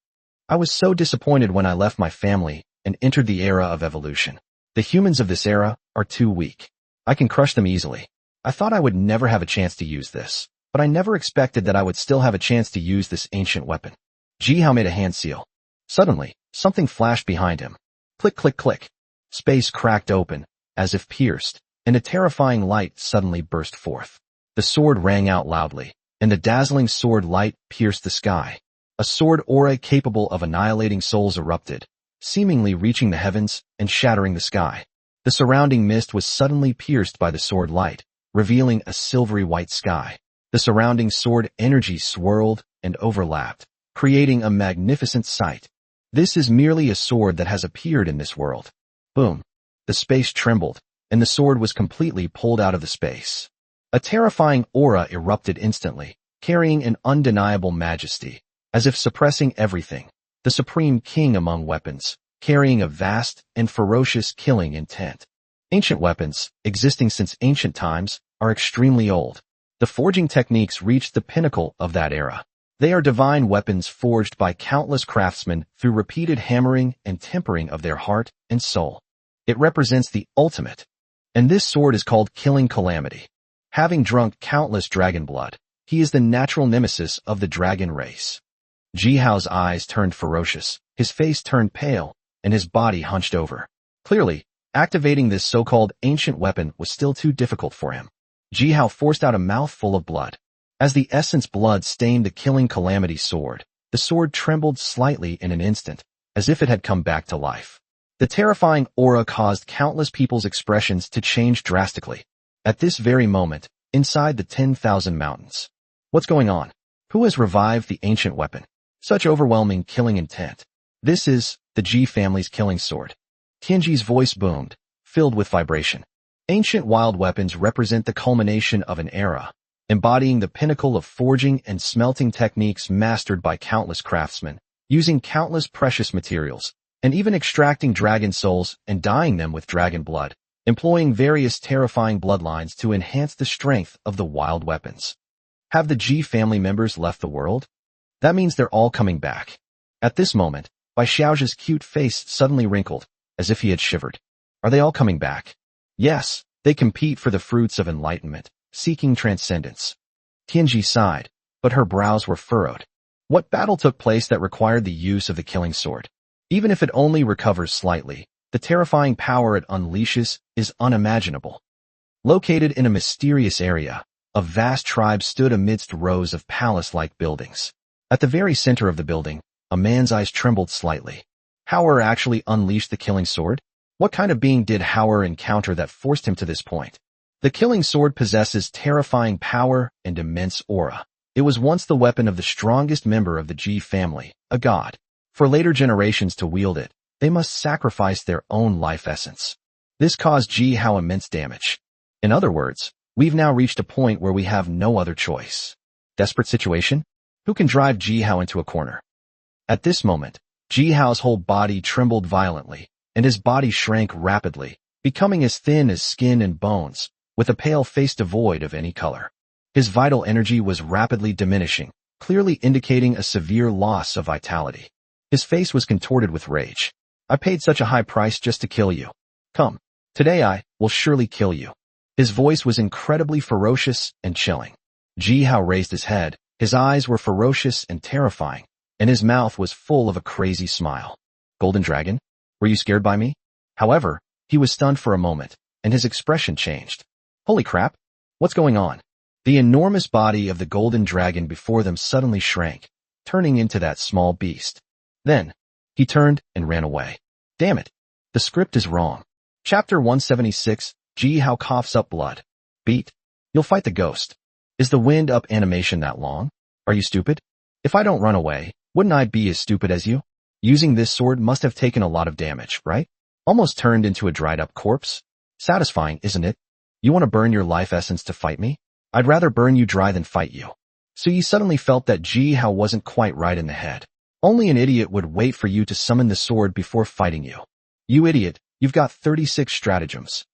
I was so disappointed when I left my family and entered the era of evolution. The humans of this era are too weak. I can crush them easily. I thought I would never have a chance to use this, but I never expected that I would still have a chance to use this ancient weapon. Ji Hao made a hand seal. Suddenly, something flashed behind him. Click, click, click. Space cracked open, as if pierced, and a terrifying light suddenly burst forth. The sword rang out loudly, and the dazzling sword light pierced the sky. A sword aura capable of annihilating souls erupted, seemingly reaching the heavens and shattering the sky. The surrounding mist was suddenly pierced by the sword light, revealing a silvery white sky. The surrounding sword energy swirled and overlapped, creating a magnificent sight. This is merely a sword that has appeared in this world. Boom. The space trembled, and the sword was completely pulled out of the space. A terrifying aura erupted instantly, carrying an undeniable majesty, as if suppressing everything. The supreme king among weapons, carrying a vast and ferocious killing intent. Ancient weapons, existing since ancient times, are extremely old. The forging techniques reached the pinnacle of that era. They are divine weapons forged by countless craftsmen through repeated hammering and tempering of their heart and soul. It represents the ultimate. And this sword is called Killing Calamity. Having drunk countless dragon blood, he is the natural nemesis of the dragon race. Jihao's eyes turned ferocious, his face turned pale, and his body hunched over. Clearly, activating this so-called ancient weapon was still too difficult for him. Jihao forced out a mouthful of blood. As the essence blood stained the Killing Calamity sword, the sword trembled slightly in an instant, as if it had come back to life. The terrifying aura caused countless people's expressions to change drastically. At this very moment, inside the 10,000 mountains. What's going on? Who has revived the ancient weapon? Such overwhelming killing intent. This is the Ji family's killing sword. Tianji's voice boomed, filled with vibration. Ancient wild weapons represent the culmination of an era, embodying the pinnacle of forging and smelting techniques mastered by countless craftsmen, using countless precious materials, and even extracting dragon souls and dyeing them with dragon blood, employing various terrifying bloodlines to enhance the strength of the wild weapons. Have the Ji family members left the world? That means they're all coming back. At this moment, Bai Xiao's cute face suddenly wrinkled, as if he had shivered. Are they all coming back? Yes, they compete for the fruits of enlightenment, seeking transcendence. Tianji sighed, but her brows were furrowed. What battle took place that required the use of the killing sword? Even if it only recovers slightly, the terrifying power it unleashes is unimaginable. Located in a mysterious area, a vast tribe stood amidst rows of palace-like buildings. At the very center of the building, a man's eyes trembled slightly. Hauer actually unleashed the killing sword? What kind of being did Hauer encounter that forced him to this point? The killing sword possesses terrifying power and immense aura. It was once the weapon of the strongest member of the Ji family, a god. For later generations to wield it, they must sacrifice their own life essence. This caused Jihao immense damage. In other words, we've now reached a point where we have no other choice. Desperate situation? Who can drive Jihao into a corner? At this moment, Jihao's whole body trembled violently, and his body shrank rapidly, becoming as thin as skin and bones, with a pale face devoid of any color. His vital energy was rapidly diminishing, clearly indicating a severe loss of vitality. His face was contorted with rage. I paid such a high price just to kill you. Come, today I will surely kill you. His voice was incredibly ferocious and chilling. Jihao raised his head, his eyes were ferocious and terrifying, and his mouth was full of a crazy smile. Golden Dragon? Were you scared by me? However, he was stunned for a moment, and his expression changed. Holy crap! What's going on? The enormous body of the Golden Dragon before them suddenly shrank, turning into that small beast. Then, he turned and ran away. Damn it! The script is wrong. Chapter 176, Jihao coughs up blood. Beat. You'll fight the ghost. Is the wind up animation that long? Are you stupid? If I don't run away, wouldn't I be as stupid as you? Using this sword must have taken a lot of damage, right? Almost turned into a dried up corpse? Satisfying, isn't it? You want to burn your life essence to fight me? I'd rather burn you dry than fight you. So you suddenly felt that Jihao wasn't quite right in the head. Only an idiot would wait for you to summon the sword before fighting you. You idiot, you've got 36 stratagems.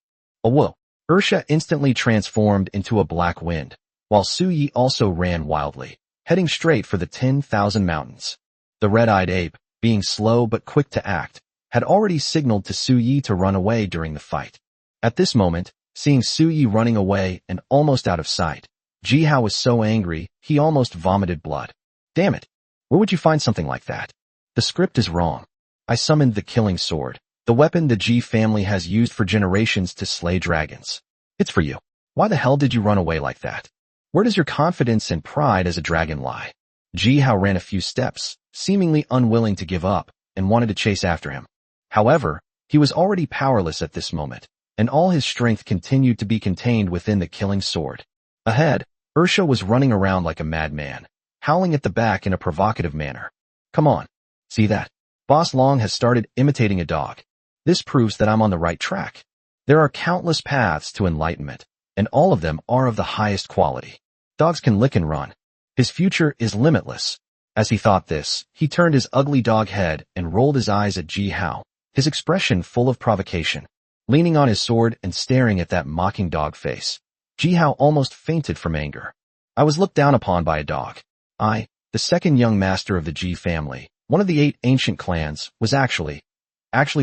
Oh whoa. Ursha instantly transformed into a black wind, while Suyi also ran wildly, heading straight for the 10,000 mountains. The red-eyed ape, being slow but quick to act, had already signaled to Suyi to run away during the fight. At this moment, seeing Suyi running away and almost out of sight, Jihao was so angry he almost vomited blood. Damn it! Where would you find something like that? The script is wrong. I summoned the killing sword, the weapon the Ji family has used for generations to slay dragons. It's for you. Why the hell did you run away like that? Where does your confidence and pride as a dragon lie? Jihao ran a few steps, seemingly unwilling to give up, and wanted to chase after him. However, he was already powerless at this moment, and all his strength continued to be contained within the killing sword. Ahead, Ursha was running around like a madman, howling at the back in a provocative manner. Come on. See that? Boss Long has started imitating a dog. This proves that I'm on the right track. There are countless paths to enlightenment, and all of them are of the highest quality. Dogs can lick and run. His future is limitless. As he thought this, he turned his ugly dog head and rolled his eyes at Ji Hao, his expression full of provocation. Leaning on his sword and staring at that mocking dog face, Ji Hao almost fainted from anger. I was looked down upon by a dog. I, the second young master of the Ji family, one of the 8 ancient clans, was actually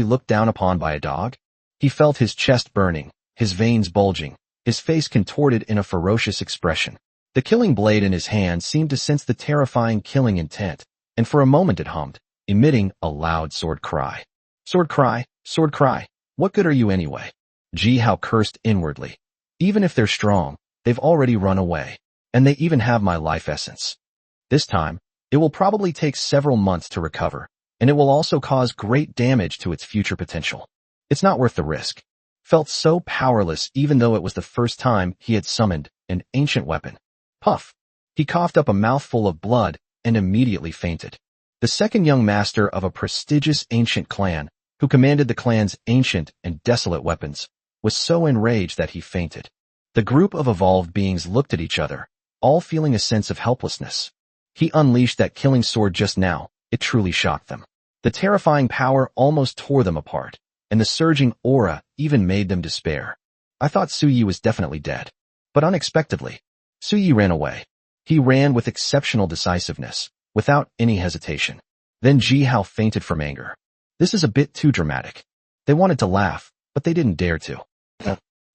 looked down upon by a dog? He felt his chest burning, his veins bulging, his face contorted in a ferocious expression. The killing blade in his hand seemed to sense the terrifying killing intent, and for a moment it hummed, emitting a loud sword cry. Sword cry, sword cry, what good are you anyway? Ji Hao cursed inwardly. Even if they're strong, they've already run away, and they even have my life essence. This time, it will probably take several months to recover, and it will also cause great damage to its future potential. It's not worth the risk. Felt so powerless even though it was the first time he had summoned an ancient weapon. Puff! He coughed up a mouthful of blood and immediately fainted. The second young master of a prestigious ancient clan, who commanded the clan's ancient and desolate weapons, was so enraged that he fainted. The group of evolved beings looked at each other, all feeling a sense of helplessness. He unleashed that killing sword just now. It truly shocked them. The terrifying power almost tore them apart, and the surging aura even made them despair. I thought Su Yi was definitely dead. But unexpectedly, Su Yi ran away. He ran with exceptional decisiveness, without any hesitation. Then Ji Hao fainted from anger. This is a bit too dramatic. They wanted to laugh, but they didn't dare to.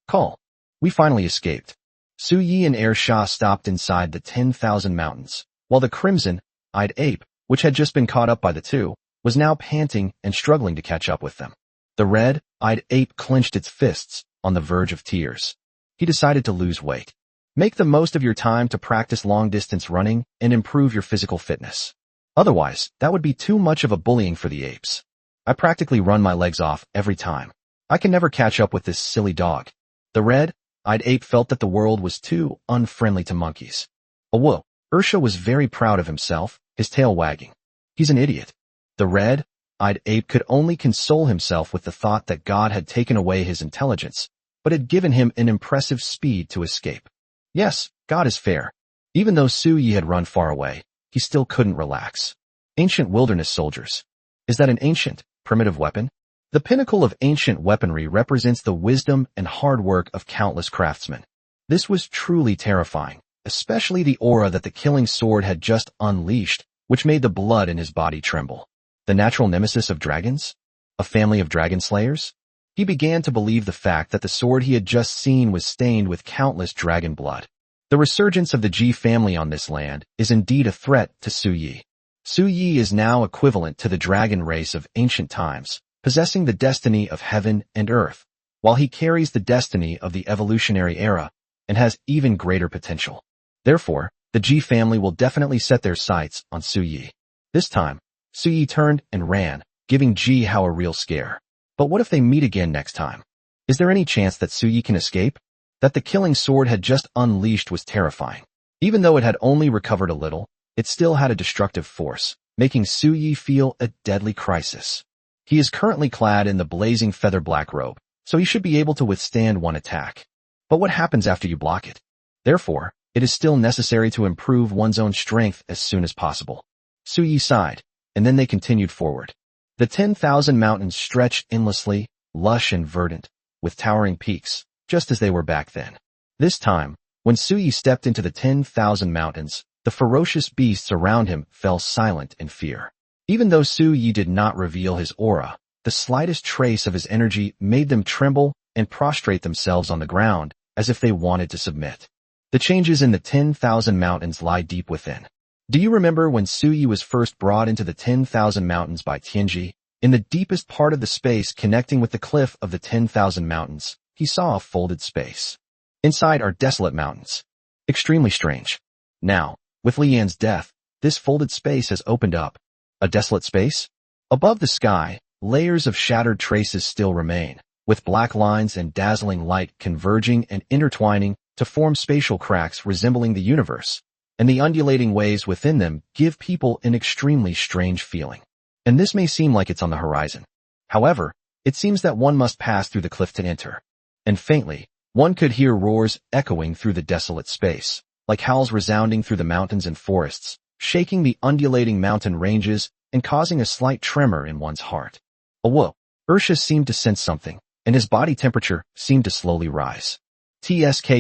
Call. We finally escaped. Su Yi and Air Shah stopped inside the 10,000 mountains, while the crimson-eyed ape, which had just been caught up by the two, was now panting and struggling to catch up with them. The red-eyed ape clenched its fists, on the verge of tears. He decided to lose weight. Make the most of your time to practice long-distance running and improve your physical fitness. Otherwise, that would be too much of a bullying for the apes. I practically run my legs off every time. I can never catch up with this silly dog. The red-eyed ape felt that the world was too unfriendly to monkeys. Whoa, Ursha was very proud of himself, his tail wagging. He's an idiot. The red-eyed ape could only console himself with the thought that God had taken away his intelligence, but had given him an impressive speed to escape. Yes, God is fair. Even though Su Yi had run far away, he still couldn't relax. Ancient wilderness soldiers. Is that an ancient, primitive weapon? The pinnacle of ancient weaponry represents the wisdom and hard work of countless craftsmen. This was truly terrifying, especially the aura that the killing sword had just unleashed, which made the blood in his body tremble. The natural nemesis of dragons? A family of dragon slayers? He began to believe the fact that the sword he had just seen was stained with countless dragon blood. The resurgence of the Ji family on this land is indeed a threat to Su Yi. Su Yi is now equivalent to the dragon race of ancient times, possessing the destiny of heaven and earth, while he carries the destiny of the evolutionary era and has even greater potential. Therefore, the Ji family will definitely set their sights on Su Yi. This time, Su Yi turned and ran, giving Ji Hao a real scare. But what if they meet again next time? Is there any chance that Su Yi can escape? That the killing sword had just unleashed was terrifying. Even though it had only recovered a little, it still had a destructive force, making Su Yi feel a deadly crisis. He is currently clad in the blazing feather black robe, so he should be able to withstand one attack. But what happens after you block it? Therefore, it is still necessary to improve one's own strength as soon as possible. Su Yi sighed, and then they continued forward. The 10,000 mountains stretched endlessly, lush and verdant, with towering peaks, just as they were back then. This time, when Su Yi stepped into the 10,000 mountains, the ferocious beasts around him fell silent in fear. Even though Su Yi did not reveal his aura, the slightest trace of his energy made them tremble and prostrate themselves on the ground, as if they wanted to submit. The changes in the 10,000 mountains lie deep within. Do you remember when Su Yi was first brought into the 10,000 mountains by Tianji? In the deepest part of the space connecting with the cliff of the 10,000 mountains, he saw a folded space. Inside are desolate mountains. Extremely strange. Now, with Lian's death, this folded space has opened up. A desolate space? Above the sky, layers of shattered traces still remain, with black lines and dazzling light converging and intertwining to form spatial cracks resembling the universe, and the undulating waves within them give people an extremely strange feeling. And this may seem like it's on the horizon. However, it seems that one must pass through the cliff to enter. And faintly, one could hear roars echoing through the desolate space, like howls resounding through the mountains and forests, shaking the undulating mountain ranges and causing a slight tremor in one's heart. Whoa! Ursha seemed to sense something, and his body temperature seemed to slowly rise. TSK.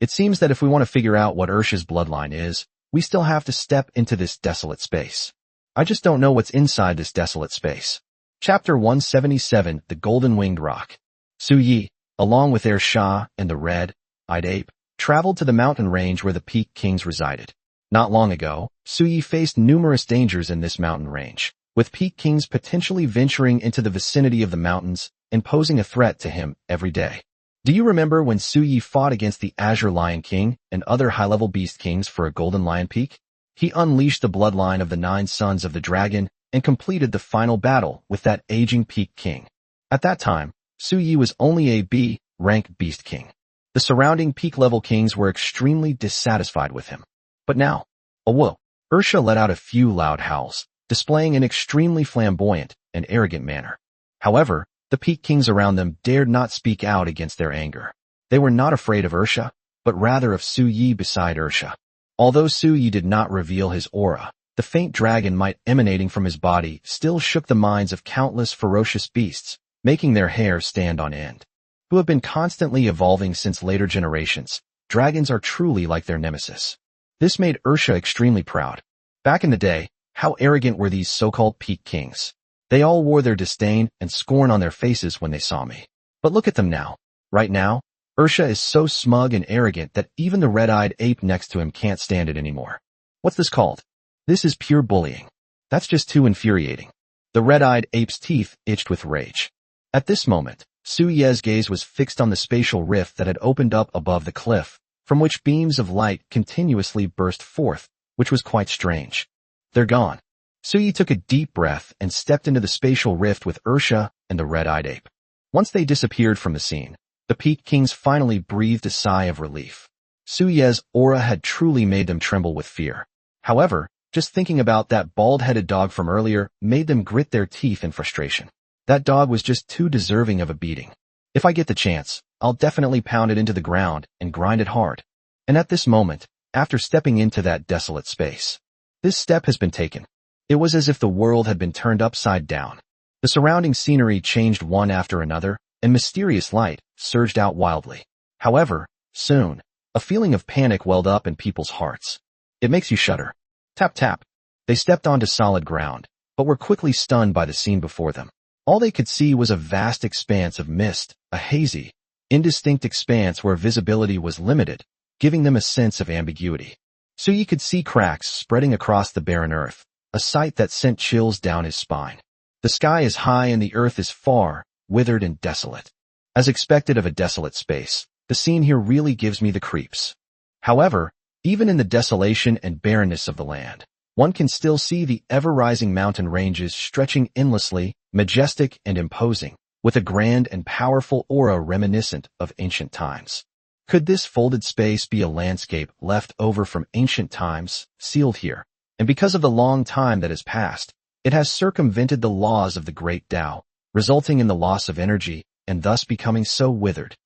It seems that if we want to figure out what Ursha's bloodline is, we still have to step into this desolate space. I just don't know what's inside this desolate space. Chapter 177, The Golden Winged Rock. Su Yi, along with Shah and the red-eyed ape, traveled to the mountain range where the Peak Kings resided. Not long ago, Su Yi faced numerous dangers in this mountain range, with Peak Kings potentially venturing into the vicinity of the mountains and posing a threat to him every day. Do you remember when Su Yi fought against the Azure Lion King and other high-level beast kings for a Golden Lion Peak? He unleashed the bloodline of the 9 sons of the dragon and completed the final battle with that aging Peak King. At that time, Su Yi was only a B-rank beast king. The surrounding peak-level kings were extremely dissatisfied with him. But now, Ursha let out a few loud howls, displaying an extremely flamboyant and arrogant manner. However, the Peak Kings around them dared not speak out against their anger. They were not afraid of Ursha, but rather of Su Yi beside Ursha. Although Su Yi did not reveal his aura, the faint dragon might emanating from his body still shook the minds of countless ferocious beasts, making their hair stand on end. Who have been constantly evolving since later generations, dragons are truly like their nemesis. This made Ursha extremely proud. Back in the day, how arrogant were these so-called Peak Kings? They all wore their disdain and scorn on their faces when they saw me. But look at them now. Right now, Ursha is so smug and arrogant that even the red-eyed ape next to him can't stand it anymore. What's this called? This is pure bullying. That's just too infuriating. The red-eyed ape's teeth itched with rage. At this moment, Su Ye's gaze was fixed on the spatial rift that had opened up above the cliff, from which beams of light continuously burst forth, which was quite strange. They're gone. Su Yi took a deep breath and stepped into the spatial rift with Ursha and the red-eyed ape. Once they disappeared from the scene, the Peak Kings finally breathed a sigh of relief. Su Ye's aura had truly made them tremble with fear. However, just thinking about that bald-headed dog from earlier made them grit their teeth in frustration. That dog was just too deserving of a beating. If I get the chance, I'll definitely pound it into the ground and grind it hard. And at this moment, after stepping into that desolate space, this step has been taken. It was as if the world had been turned upside down. The surrounding scenery changed one after another, and mysterious light surged out wildly. However, soon, a feeling of panic welled up in people's hearts. It makes you shudder. Tap tap. They stepped onto solid ground, but were quickly stunned by the scene before them. All they could see was a vast expanse of mist, a hazy, indistinct expanse where visibility was limited, giving them a sense of ambiguity. So you could see cracks spreading across the barren earth, a sight that sent chills down his spine. The sky is high and the earth is far, withered and desolate. As expected of a desolate space, the scene here really gives me the creeps. However, even in the desolation and barrenness of the land, one can still see the ever-rising mountain ranges stretching endlessly, majestic and imposing, with a grand and powerful aura reminiscent of ancient times. Could this folded space be a landscape left over from ancient times, sealed here? And because of the long time that has passed, it has circumvented the laws of the great Tao, resulting in the loss of energy and thus becoming so withered.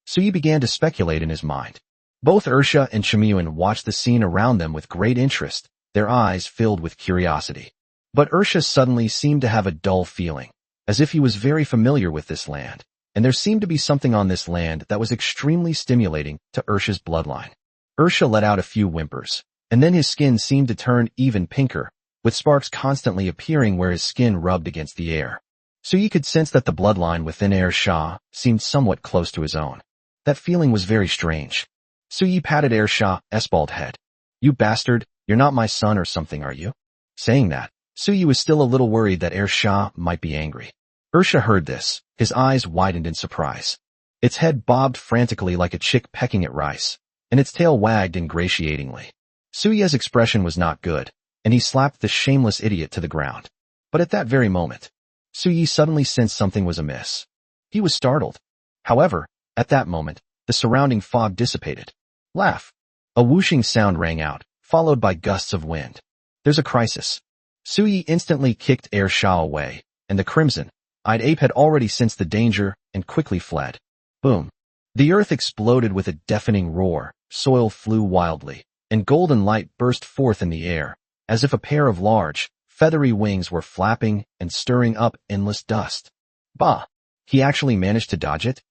So he began to speculate in his mind. Both Ursha and Chamiyun watched the scene around them with great interest, their eyes filled with curiosity. But Ursha suddenly seemed to have a dull feeling, as if he was very familiar with this land, and there seemed to be something on this land that was extremely stimulating to Ursha's bloodline. Ursha let out a few whimpers, and then his skin seemed to turn even pinker, with sparks constantly appearing where his skin rubbed against the air. So you could sense that the bloodline within Shah seemed somewhat close to his own. That feeling was very strange. So Yi patted Shah's bald head. You bastard, you're not my son or something, are you? Saying that, Su Yi was still a little worried that Shah might be angry. Ursha heard this, his eyes widened in surprise. Its head bobbed frantically like a chick pecking at rice, and its tail wagged ingratiatingly. Su Yi's expression was not good, and he slapped the shameless idiot to the ground. But at that very moment, Suyi suddenly sensed something was amiss. He was startled. However, at that moment, the surrounding fog dissipated. Laugh. A whooshing sound rang out, followed by gusts of wind. There's a crisis. Suyi instantly kicked Air Sha away, and the crimson-eyed ape had already sensed the danger and quickly fled. Boom. The earth exploded with a deafening roar, soil flew wildly, and golden light burst forth in the air, as if a pair of large, feathery wings were flapping and stirring up endless dust. Bah! He actually managed to dodge it?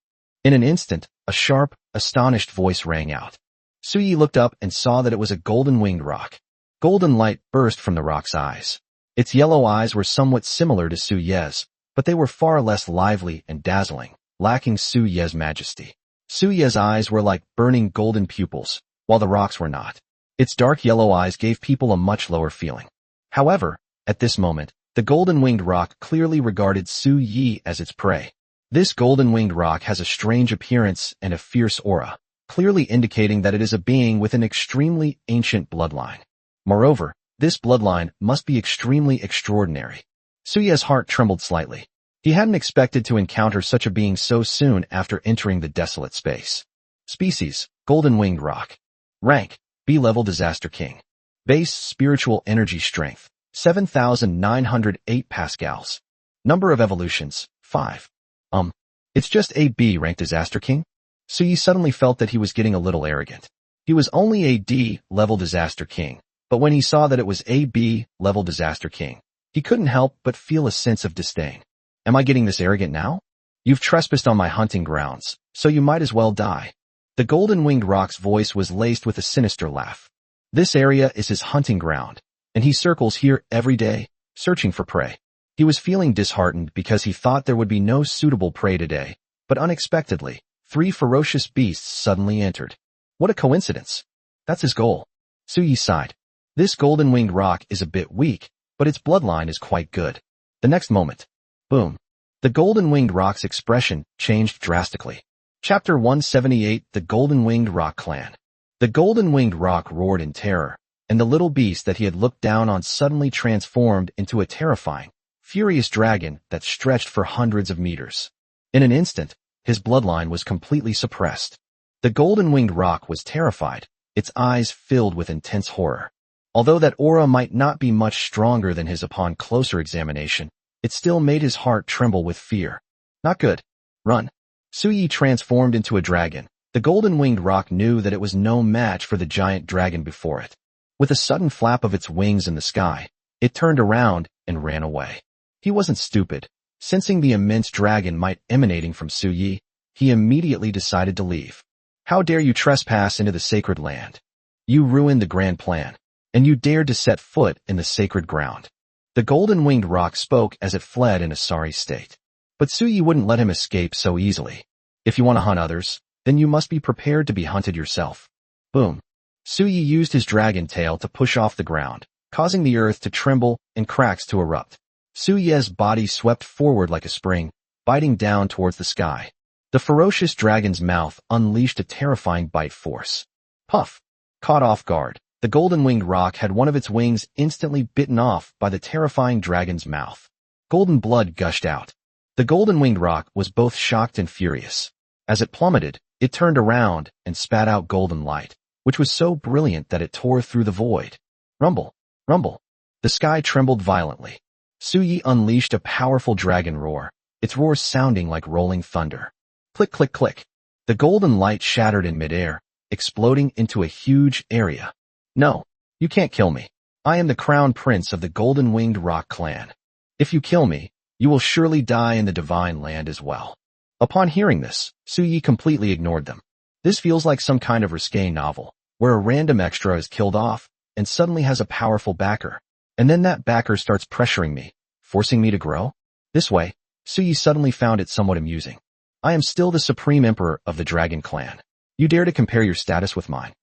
In an instant, a sharp, astonished voice rang out. Suyi looked up and saw that it was a golden-winged roc. Golden light burst from the roc's eyes. Its yellow eyes were somewhat similar to Suyi's, but they were far less lively and dazzling, lacking Suyi's majesty. Suyi's eyes were like burning golden pupils, while the roc's were not. Its dark yellow eyes gave people a much lower feeling. However, at this moment, the golden-winged roc clearly regarded Suyi as its prey. This golden-winged roc has a strange appearance and a fierce aura, clearly indicating that it is a being with an extremely ancient bloodline. Moreover, this bloodline must be extremely extraordinary. Suyi's heart trembled slightly. He hadn't expected to encounter such a being so soon after entering the desolate space. Species, golden-winged roc. Rank, B-level disaster king. Base spiritual energy strength, 7,908 pascals. Number of evolutions, 5. It's just a B-rank disaster king? Suyi suddenly felt that he was getting a little arrogant. He was only a D-level disaster king, but when he saw that it was a B-level disaster king, he couldn't help but feel a sense of disdain. Am I getting this arrogant now? You've trespassed on my hunting grounds, so you might as well die. The golden-winged roc's voice was laced with a sinister laugh. This area is his hunting ground, and he circles here every day, searching for prey. He was feeling disheartened because he thought there would be no suitable prey today, but unexpectedly, 3 ferocious beasts suddenly entered. What a coincidence. That's his goal. Suyi sighed. This golden-winged roc is a bit weak, but its bloodline is quite good. The next moment, boom. The golden-winged roc's expression changed drastically. Chapter 178, The Golden-Winged Roc Clan. The golden-winged roc roared in terror, and the little beast that he had looked down on suddenly transformed into a terrifying, furious dragon that stretched for hundreds of meters. In an instant, his bloodline was completely suppressed. The golden-winged roc was terrified, its eyes filled with intense horror. Although that aura might not be much stronger than his upon closer examination, it still made his heart tremble with fear. Not good. Run. Suyi transformed into a dragon. The golden-winged roc knew that it was no match for the giant dragon before it. With a sudden flap of its wings in the sky, it turned around and ran away. He wasn't stupid. Sensing the immense dragon might emanating from Suyi, he immediately decided to leave. How dare you trespass into the sacred land? You ruined the grand plan, and you dared to set foot in the sacred ground. The golden-winged roc spoke as it fled in a sorry state. But Suyi wouldn't let him escape so easily. If you want to hunt others, then you must be prepared to be hunted yourself. Boom. Suyi used his dragon tail to push off the ground, causing the earth to tremble and cracks to erupt. Suyi's body swept forward like a spring, biting down towards the sky. The ferocious dragon's mouth unleashed a terrifying bite force. Puff. Caught off guard, the golden-winged roc had one of its wings instantly bitten off by the terrifying dragon's mouth. Golden blood gushed out. The golden-winged roc was both shocked and furious. As it plummeted, it turned around and spat out golden light, which was so brilliant that it tore through the void. Rumble. Rumble. The sky trembled violently. Suyi unleashed a powerful dragon roar, its roar sounding like rolling thunder. Click, click, click. The golden light shattered in midair, exploding into a huge area. No, you can't kill me. I am the crown prince of the golden-winged roc clan. If you kill me, you will surely die in the divine land as well. Upon hearing this, Suyi completely ignored them. This feels like some kind of risque novel, where a random extra is killed off and suddenly has a powerful backer. And then that backer starts pressuring me, forcing me to grow? This way, Suyi suddenly found it somewhat amusing. I am still the supreme emperor of the dragon clan. You dare to compare your status with mine?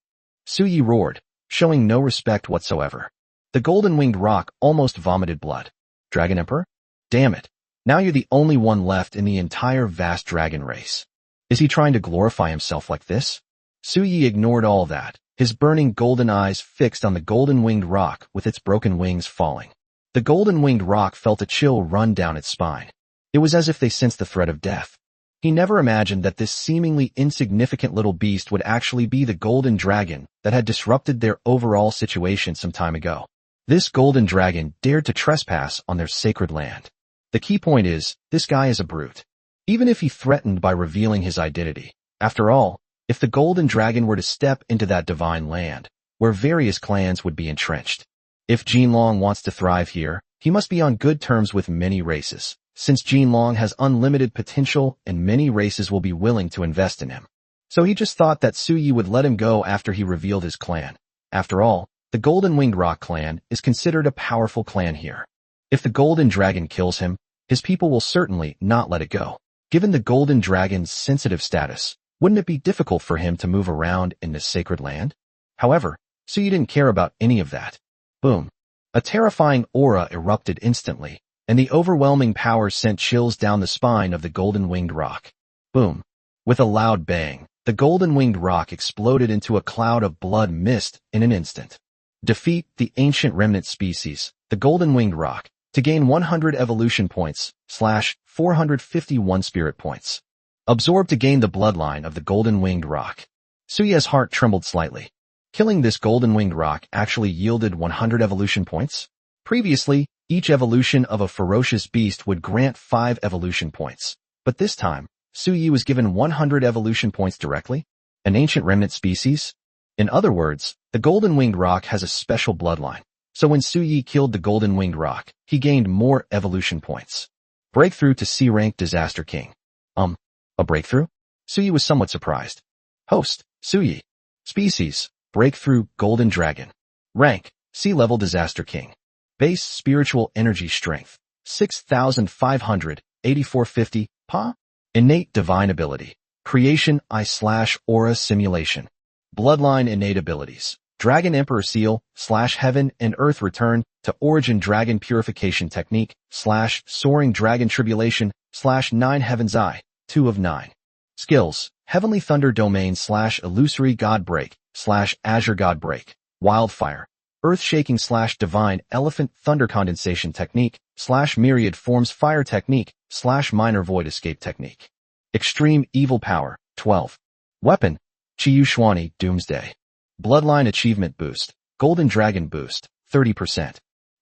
Suyi roared, showing no respect whatsoever. The golden-winged roc almost vomited blood. Dragon Emperor? Damn it. Now you're the only one left in the entire vast dragon race. Is he trying to glorify himself like this? Suyi ignored all that, his burning golden eyes fixed on the golden-winged roc with its broken wings falling. The golden-winged rock felt a chill run down its spine. It was as if they sensed the threat of death. He never imagined that this seemingly insignificant little beast would actually be the golden dragon that had disrupted their overall situation some time ago. This golden dragon dared to trespass on their sacred land. The key point is, this guy is a brute. Even if he threatened by revealing his identity. After all, if the golden dragon were to step into that divine land, where various clans would be entrenched. If Jinlong wants to thrive here, he must be on good terms with many races, since Jinlong has unlimited potential and many races will be willing to invest in him. So he just thought that Suyi would let him go after he revealed his clan. After all, the Golden Winged Rock clan is considered a powerful clan here. If the golden dragon kills him, his people will certainly not let it go. Given the golden dragon's sensitive status, wouldn't it be difficult for him to move around in this sacred land? However, Suyi didn't care about any of that. Boom. A terrifying aura erupted instantly, and the overwhelming power sent chills down the spine of the golden-winged rock. Boom. With a loud bang, the golden-winged rock exploded into a cloud of blood mist in an instant. Defeat the ancient remnant species, the golden-winged rock, to gain 100 evolution points, / 451 spirit points. Absorb to gain the bloodline of the golden-winged rock. Suya's heart trembled slightly. Killing this golden-winged rock actually yielded 100 evolution points? Previously, each evolution of a ferocious beast would grant 5 evolution points. But this time, Suyi was given 100 evolution points directly? An ancient remnant species? In other words, the golden-winged rock has a special bloodline. So when Suyi killed the golden-winged rock, he gained more evolution points. Breakthrough to C-rank Disaster King. A breakthrough? Suyi was somewhat surprised. Host, Suyi. Species, Breakthrough Golden Dragon. Rank, C-level Disaster King. Base Spiritual Energy Strength, 6,500, 8450, Pa? Innate Divine Ability. Creation I/Aura Simulation. Bloodline Innate Abilities. Dragon Emperor Seal, / Heaven and Earth Return to Origin Dragon Purification Technique, / Soaring Dragon Tribulation, / 9 Heaven's Eye, 2 of 9. Skills, Heavenly Thunder Domain / Illusory God Break, / Azure God Break. Wildfire. Earth Shaking / Divine Elephant Thunder Condensation Technique, / Myriad Forms Fire Technique, / Minor Void Escape Technique. Extreme Evil Power, 12. Weapon, Chiyu Xuani Doomsday. Bloodline Achievement Boost, Golden Dragon Boost, 30%.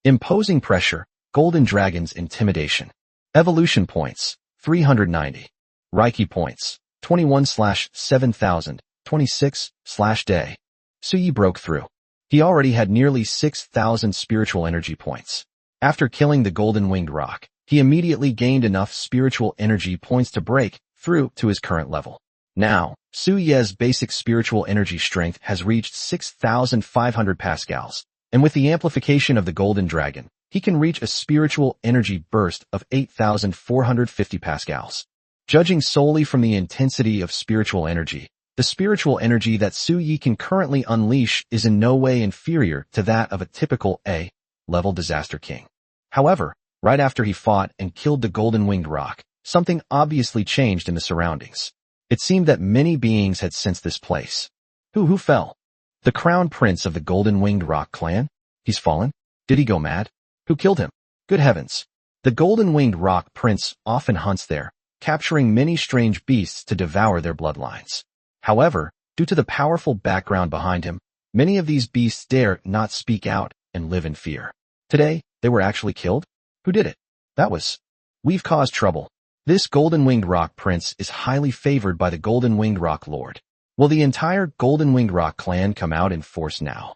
Imposing Pressure, Golden Dragon's Intimidation. Evolution Points, 390. Reiki Points, 21 / 7,000, 26 / day. Suyi broke through. He already had nearly 6,000 spiritual energy points. After killing the golden-winged rock, he immediately gained enough spiritual energy points to break through to his current level. Now, Suyi's basic spiritual energy strength has reached 6,500 pascals, and with the amplification of the golden dragon, he can reach a spiritual energy burst of 8,450 pascals. Judging solely from the intensity of spiritual energy, the spiritual energy that Suyi can currently unleash is in no way inferior to that of a typical A-level Disaster King. However, right after he fought and killed the golden-winged rock, something obviously changed in the surroundings. It seemed that many beings had sensed this place. Who fell? The crown prince of the golden-winged rock clan? He's fallen? Did he go mad? Who killed him? Good heavens. The golden-winged rock prince often hunts there, capturing many strange beasts to devour their bloodlines. However, due to the powerful background behind him, many of these beasts dare not speak out and live in fear. Today, they were actually killed? Who did it? That was. We've caused trouble. This golden-winged rock prince is highly favored by the golden-winged rock lord. Will the entire golden-winged rock clan come out in force now?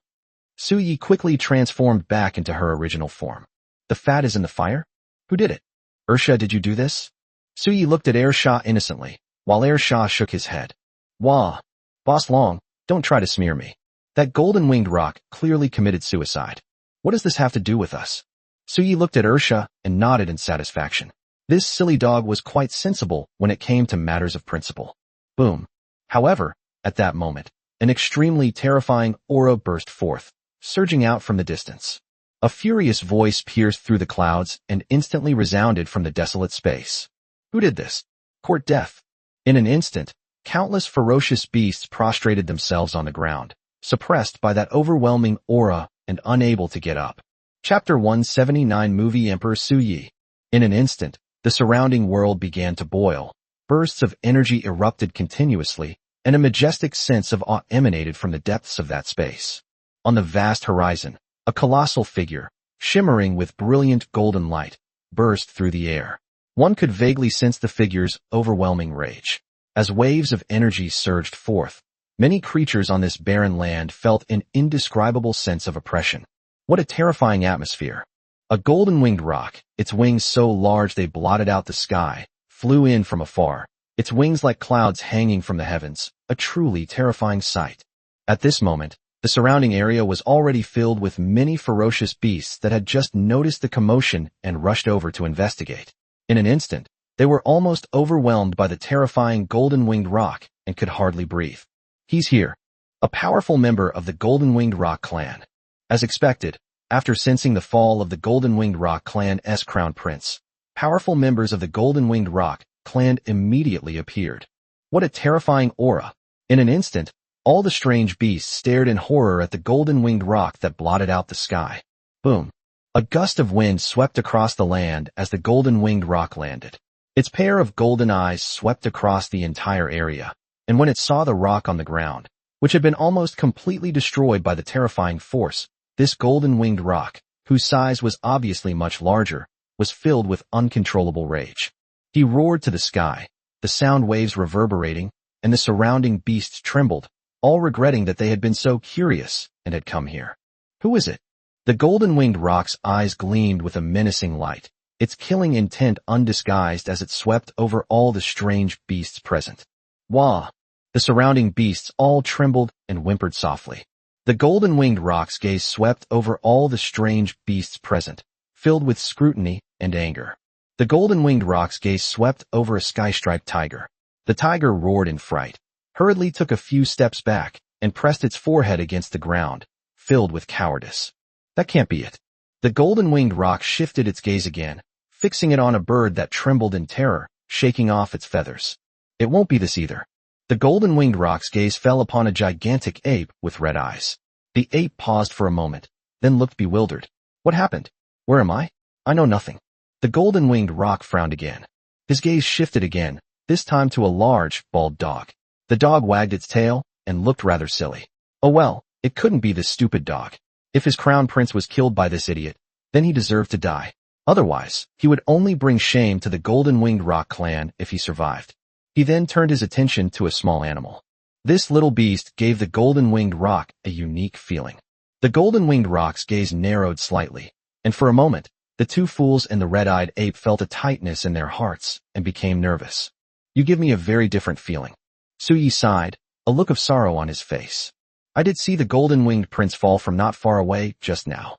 Suyi quickly transformed back into her original form. The fat is in the fire? Who did it? Ursha, did you do this? Suyi looked at Ersha innocently, while Ersha shook his head. Wah. Boss Long, don't try to smear me. That golden-winged rock clearly committed suicide. What does this have to do with us? Suyi looked at Ursha and nodded in satisfaction. This silly dog was quite sensible when it came to matters of principle. Boom. However, at that moment, an extremely terrifying aura burst forth, surging out from the distance. A furious voice pierced through the clouds and instantly resounded from the desolate space. Who did this? Court death. In an instant, countless ferocious beasts prostrated themselves on the ground, suppressed by that overwhelming aura and unable to get up. Chapter 179 Movie Emperor Suyi. In an instant, the surrounding world began to boil. Bursts of energy erupted continuously, and a majestic sense of awe emanated from the depths of that space. On the vast horizon, a colossal figure, shimmering with brilliant golden light, burst through the air. One could vaguely sense the figure's overwhelming rage. As waves of energy surged forth, many creatures on this barren land felt an indescribable sense of oppression. What a terrifying atmosphere. A golden-winged roc, its wings so large they blotted out the sky, flew in from afar, its wings like clouds hanging from the heavens, a truly terrifying sight. At this moment, the surrounding area was already filled with many ferocious beasts that had just noticed the commotion and rushed over to investigate. In an instant, they were almost overwhelmed by the terrifying golden-winged roc and could hardly breathe. He's here. A powerful member of the golden-winged roc clan. As expected, after sensing the fall of the golden-winged roc clan's crown prince, powerful members of the golden-winged roc clan immediately appeared. What a terrifying aura! In an instant, all the strange beasts stared in horror at the golden-winged roc that blotted out the sky. Boom! A gust of wind swept across the land as the golden-winged roc landed. Its pair of golden eyes swept across the entire area, and when it saw the roc on the ground, which had been almost completely destroyed by the terrifying force, this golden-winged roc, whose size was obviously much larger, was filled with uncontrollable rage. He roared to the sky, the sound waves reverberating, and the surrounding beasts trembled, all regretting that they had been so curious and had come here. Who is it? The golden-winged roc's eyes gleamed with a menacing light, its killing intent undisguised as it swept over all the strange beasts present. Wah! The surrounding beasts all trembled and whimpered softly. The golden-winged roc's gaze swept over all the strange beasts present, filled with scrutiny and anger. The golden-winged roc's gaze swept over a sky-striped tiger. The tiger roared in fright, hurriedly took a few steps back, and pressed its forehead against the ground, filled with cowardice. That can't be it. The golden-winged roc shifted its gaze again, fixing it on a bird that trembled in terror, shaking off its feathers. It won't be this either. The golden-winged roc's gaze fell upon a gigantic ape with red eyes. The ape paused for a moment, then looked bewildered. What happened? Where am I? I know nothing. The golden-winged roc frowned again. His gaze shifted again, this time to a large, bald dog. The dog wagged its tail and looked rather silly. Oh well, it couldn't be this stupid dog. If his crown prince was killed by this idiot, then he deserved to die. Otherwise, he would only bring shame to the golden-winged roc clan if he survived. He then turned his attention to a small animal. This little beast gave the golden-winged roc a unique feeling. The golden-winged roc's gaze narrowed slightly, and for a moment, the two fools and the red-eyed ape felt a tightness in their hearts and became nervous. You give me a very different feeling. Suyi sighed, a look of sorrow on his face. I did see the golden-winged prince fall from not far away just now.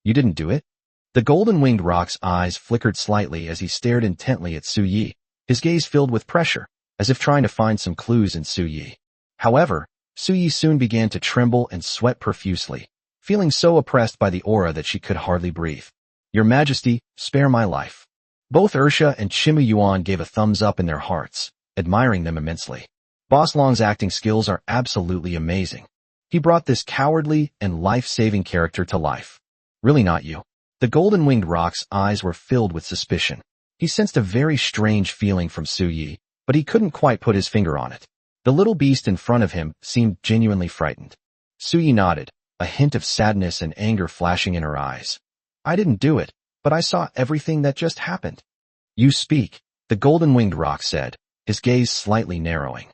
You didn't do it? The golden-winged roc's eyes flickered slightly as he stared intently at Suyi, his gaze filled with pressure, as if trying to find some clues in Suyi. However, Suyi soon began to tremble and sweat profusely, feeling so oppressed by the aura that she could hardly breathe. Your Majesty, spare my life. Both Ursha and Chimu Yuan gave a thumbs up in their hearts, admiring them immensely. Boss Long's acting skills are absolutely amazing. He brought this cowardly and life-saving character to life. Really not you. The golden-winged roc's eyes were filled with suspicion. He sensed a very strange feeling from Suyi, but he couldn't quite put his finger on it. The little beast in front of him seemed genuinely frightened. Suyi nodded, a hint of sadness and anger flashing in her eyes. I didn't do it, but I saw everything that just happened. You speak, the golden-winged roc said, his gaze slightly narrowing.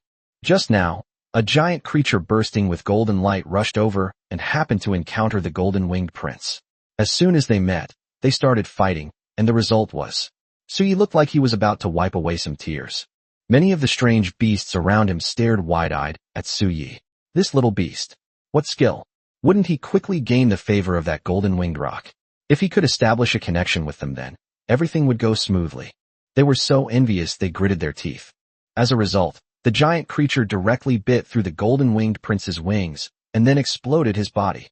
Just now, a giant creature bursting with golden light rushed over and happened to encounter the golden-winged prince. As soon as they met, they started fighting, and the result was, Suyi looked like he was about to wipe away some tears. Many of the strange beasts around him stared wide-eyed at Suyi. This little beast. What skill? Wouldn't he quickly gain the favor of that golden-winged roc? If he could establish a connection with them then, everything would go smoothly. They were so envious they gritted their teeth. As a result, the giant creature directly bit through the golden-winged prince's wings, and then exploded his body.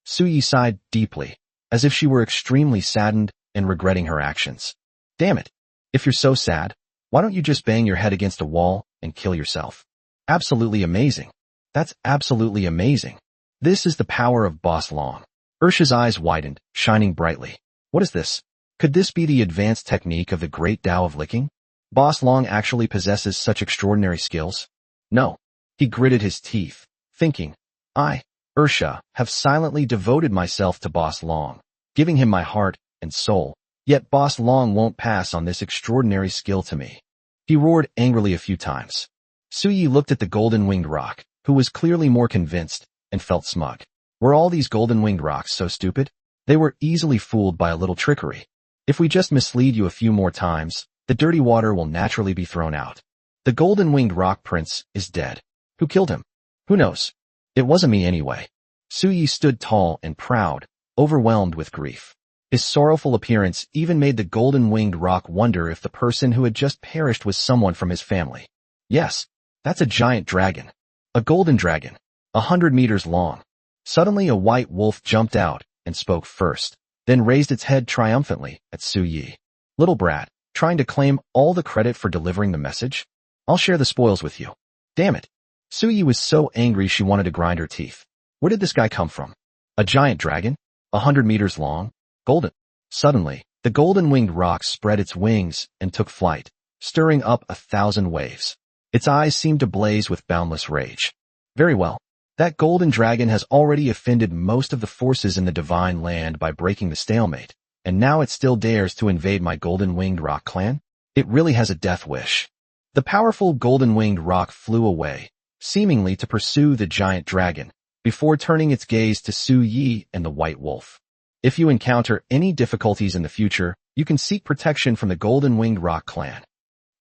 Suyi sighed deeply, as if she were extremely saddened and regretting her actions. Damn it! If you're so sad, why don't you just bang your head against a wall and kill yourself? Absolutely amazing. That's absolutely amazing. This is the power of Boss Long. Ursha's eyes widened, shining brightly. What is this? Could this be the advanced technique of the great Tao of licking? Boss Long actually possesses such extraordinary skills? No. He gritted his teeth, thinking, I, Ursha, have silently devoted myself to Boss Long, giving him my heart and soul, yet Boss Long won't pass on this extraordinary skill to me. He roared angrily a few times. Suyi looked at the golden-winged rock, who was clearly more convinced, and felt smug. Were all these golden-winged rocks so stupid? They were easily fooled by a little trickery. If we just mislead you a few more times, the dirty water will naturally be thrown out. The golden-winged rock prince is dead. Who killed him? Who knows? It wasn't me anyway. Suyi stood tall and proud, overwhelmed with grief. His sorrowful appearance even made the golden-winged rock wonder if the person who had just perished was someone from his family. Yes, that's a giant dragon. A golden dragon, 100 meters long. Suddenly a white wolf jumped out and spoke first, then raised its head triumphantly at Suyi. Little brat, trying to claim all the credit for delivering the message? I'll share the spoils with you. Damn it. Suyi was so angry she wanted to grind her teeth. Where did this guy come from? A giant dragon? 100 meters long? Golden. Suddenly, the golden-winged rock spread its wings and took flight, stirring up 1,000 waves. Its eyes seemed to blaze with boundless rage. Very well. That golden dragon has already offended most of the forces in the divine land by breaking the stalemate, and now it still dares to invade my golden-winged rock clan? It really has a death wish. The powerful golden-winged rock flew away, seemingly to pursue the giant dragon, before turning its gaze to Suyi and the white wolf. If you encounter any difficulties in the future, you can seek protection from the golden-winged rock clan.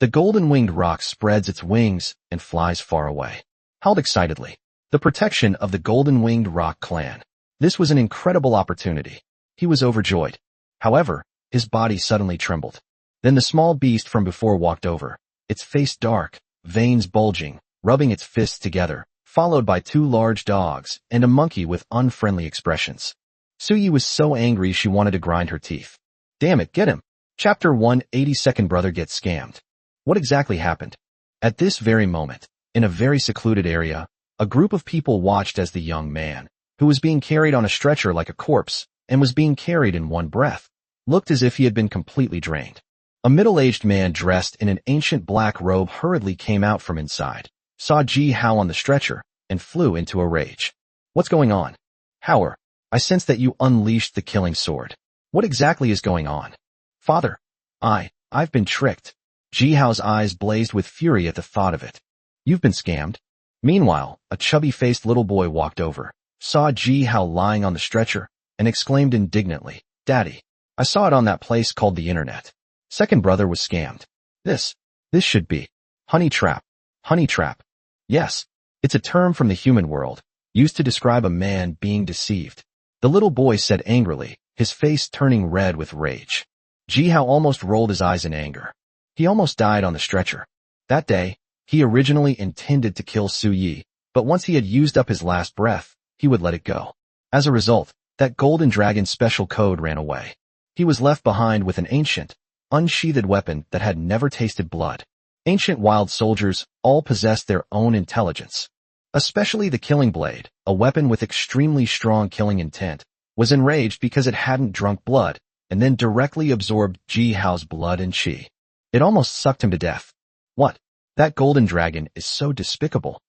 The golden-winged rock spreads its wings and flies far away. Howled excitedly. The protection of the golden-winged rock clan. This was an incredible opportunity. He was overjoyed. However, his body suddenly trembled. Then the small beast from before walked over, its face dark, veins bulging, rubbing its fists together, followed by 2 large dogs and a monkey with unfriendly expressions. Suyi was so angry she wanted to grind her teeth. Damn it, get him! Chapter 1, 82nd Brother Gets Scammed. What exactly happened? At this very moment, in a very secluded area, a group of people watched as the young man, who was being carried on a stretcher like a corpse, and was being carried in one breath, looked as if he had been completely drained. A middle-aged man dressed in an ancient black robe hurriedly came out from inside, saw Ji Hao on the stretcher, and flew into a rage. What's going on? Howard, I sense that you unleashed the killing sword. What exactly is going on? Father, I've been tricked. Ji Hao's eyes blazed with fury at the thought of it. You've been scammed. Meanwhile, a chubby-faced little boy walked over, saw Ji Hao lying on the stretcher, and exclaimed indignantly, Daddy, I saw it on that place called the internet. Second brother was scammed. This should be. Honey trap. Honey trap. Yes, it's a term from the human world, used to describe a man being deceived. The little boy said angrily, his face turning red with rage. Ji Hao almost rolled his eyes in anger. He almost died on the stretcher. That day, he originally intended to kill Suyi, but once he had used up his last breath, he would let it go. As a result, that golden dragon's special code ran away. He was left behind with an ancient, unsheathed weapon that had never tasted blood. Ancient wild soldiers all possessed their own intelligence. Especially the killing blade, a weapon with extremely strong killing intent, was enraged because it hadn't drunk blood, and then directly absorbed Ji Hao's blood and chi. It almost sucked him to death. What? That golden dragon is so despicable.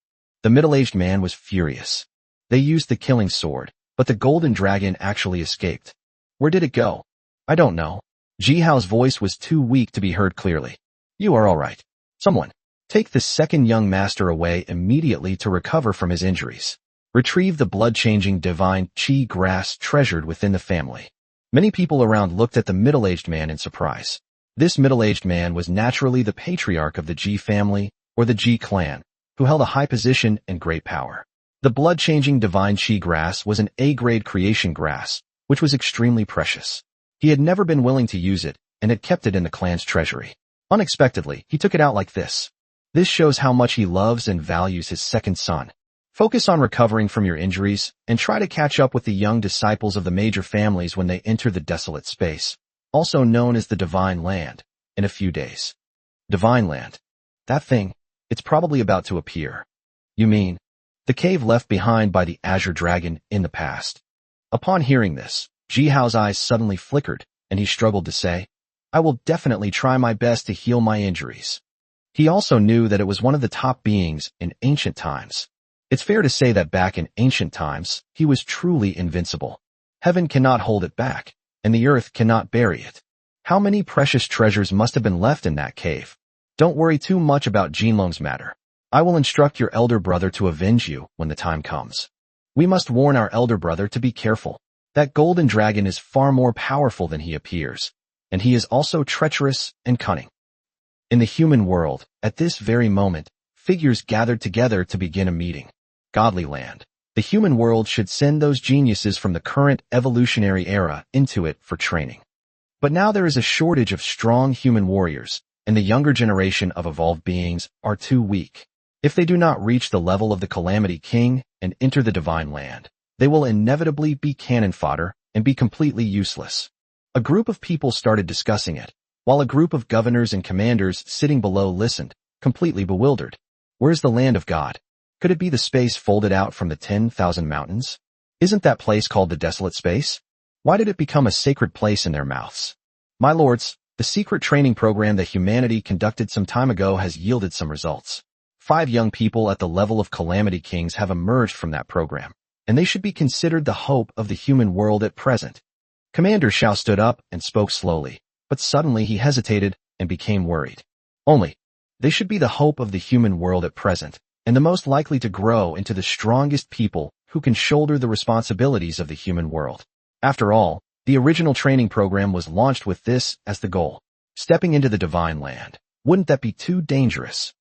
The middle-aged man was furious. They used the killing sword, but the golden dragon actually escaped. Where did it go? I don't know. Ji Hao's voice was too weak to be heard clearly. You are all right. Someone, take the second young master away immediately to recover from his injuries. Retrieve the blood-changing divine chi grass treasured within the family. Many people around looked at the middle-aged man in surprise. This middle-aged man was naturally the patriarch of the Ji family, or the Ji clan, who held a high position and great power. The blood-changing divine chi grass was an A-grade creation grass, which was extremely precious. He had never been willing to use it, and had kept it in the clan's treasury. Unexpectedly, he took it out like this. This shows how much he loves and values his second son. Focus on recovering from your injuries, and try to catch up with the young disciples of the major families when they enter the desolate space, also known as the Divine Land, in a few days. Divine Land. That thing, it's probably about to appear. You mean, the cave left behind by the Azure Dragon in the past. Upon hearing this, Jihao's eyes suddenly flickered, and he struggled to say, I will definitely try my best to heal my injuries. He also knew that it was one of the top beings in ancient times. It's fair to say that back in ancient times, he was truly invincible. Heaven cannot hold it back, and the earth cannot bury it. How many precious treasures must have been left in that cave? Don't worry too much about Jinlong's matter. I will instruct your elder brother to avenge you when the time comes. We must warn our elder brother to be careful. That golden dragon is far more powerful than he appears, and he is also treacherous and cunning. In the human world, at this very moment, figures gathered together to begin a meeting. Godly land. The human world should send those geniuses from the current evolutionary era into it for training. But now there is a shortage of strong human warriors, and the younger generation of evolved beings are too weak. If they do not reach the level of the Calamity King and enter the divine land, they will inevitably be cannon fodder and be completely useless. A group of people started discussing it, while a group of governors and commanders sitting below listened, completely bewildered. Where's the land of God? Could it be the space folded out from the 10,000 mountains? Isn't that place called the desolate space? Why did it become a sacred place in their mouths? My lords, the secret training program that humanity conducted some time ago has yielded some results. 5 young people at the level of Calamity Kings have emerged from that program, and they should be considered the hope of the human world at present. Commander Shao stood up and spoke slowly, but suddenly he hesitated and became worried. They should be the hope of the human world at present, and the most likely to grow into the strongest people who can shoulder the responsibilities of the human world. After all, the original training program was launched with this as the goal. Stepping into the divine land. Wouldn't that be too dangerous?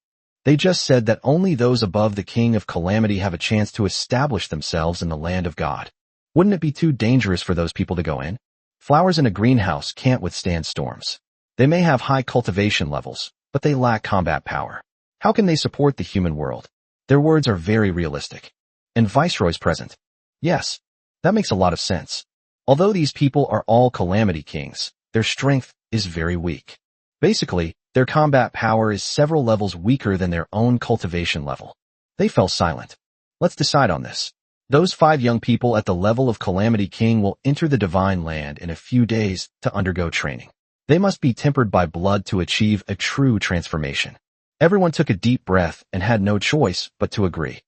They just said that only those above the King of Calamity have a chance to establish themselves in the land of God. Wouldn't it be too dangerous for those people to go in? Flowers in a greenhouse can't withstand storms. They may have high cultivation levels, but they lack combat power. How can they support the human world? Their words are very realistic. And Viceroy's present. Yes, that makes a lot of sense. Although these people are all Calamity Kings, their strength is very weak. Basically, their combat power is several levels weaker than their own cultivation level. They fell silent. Let's decide on this. Those 5 young people at the level of Calamity King will enter the divine land in a few days to undergo training. They must be tempered by blood to achieve a true transformation. Everyone took a deep breath and had no choice but to agree.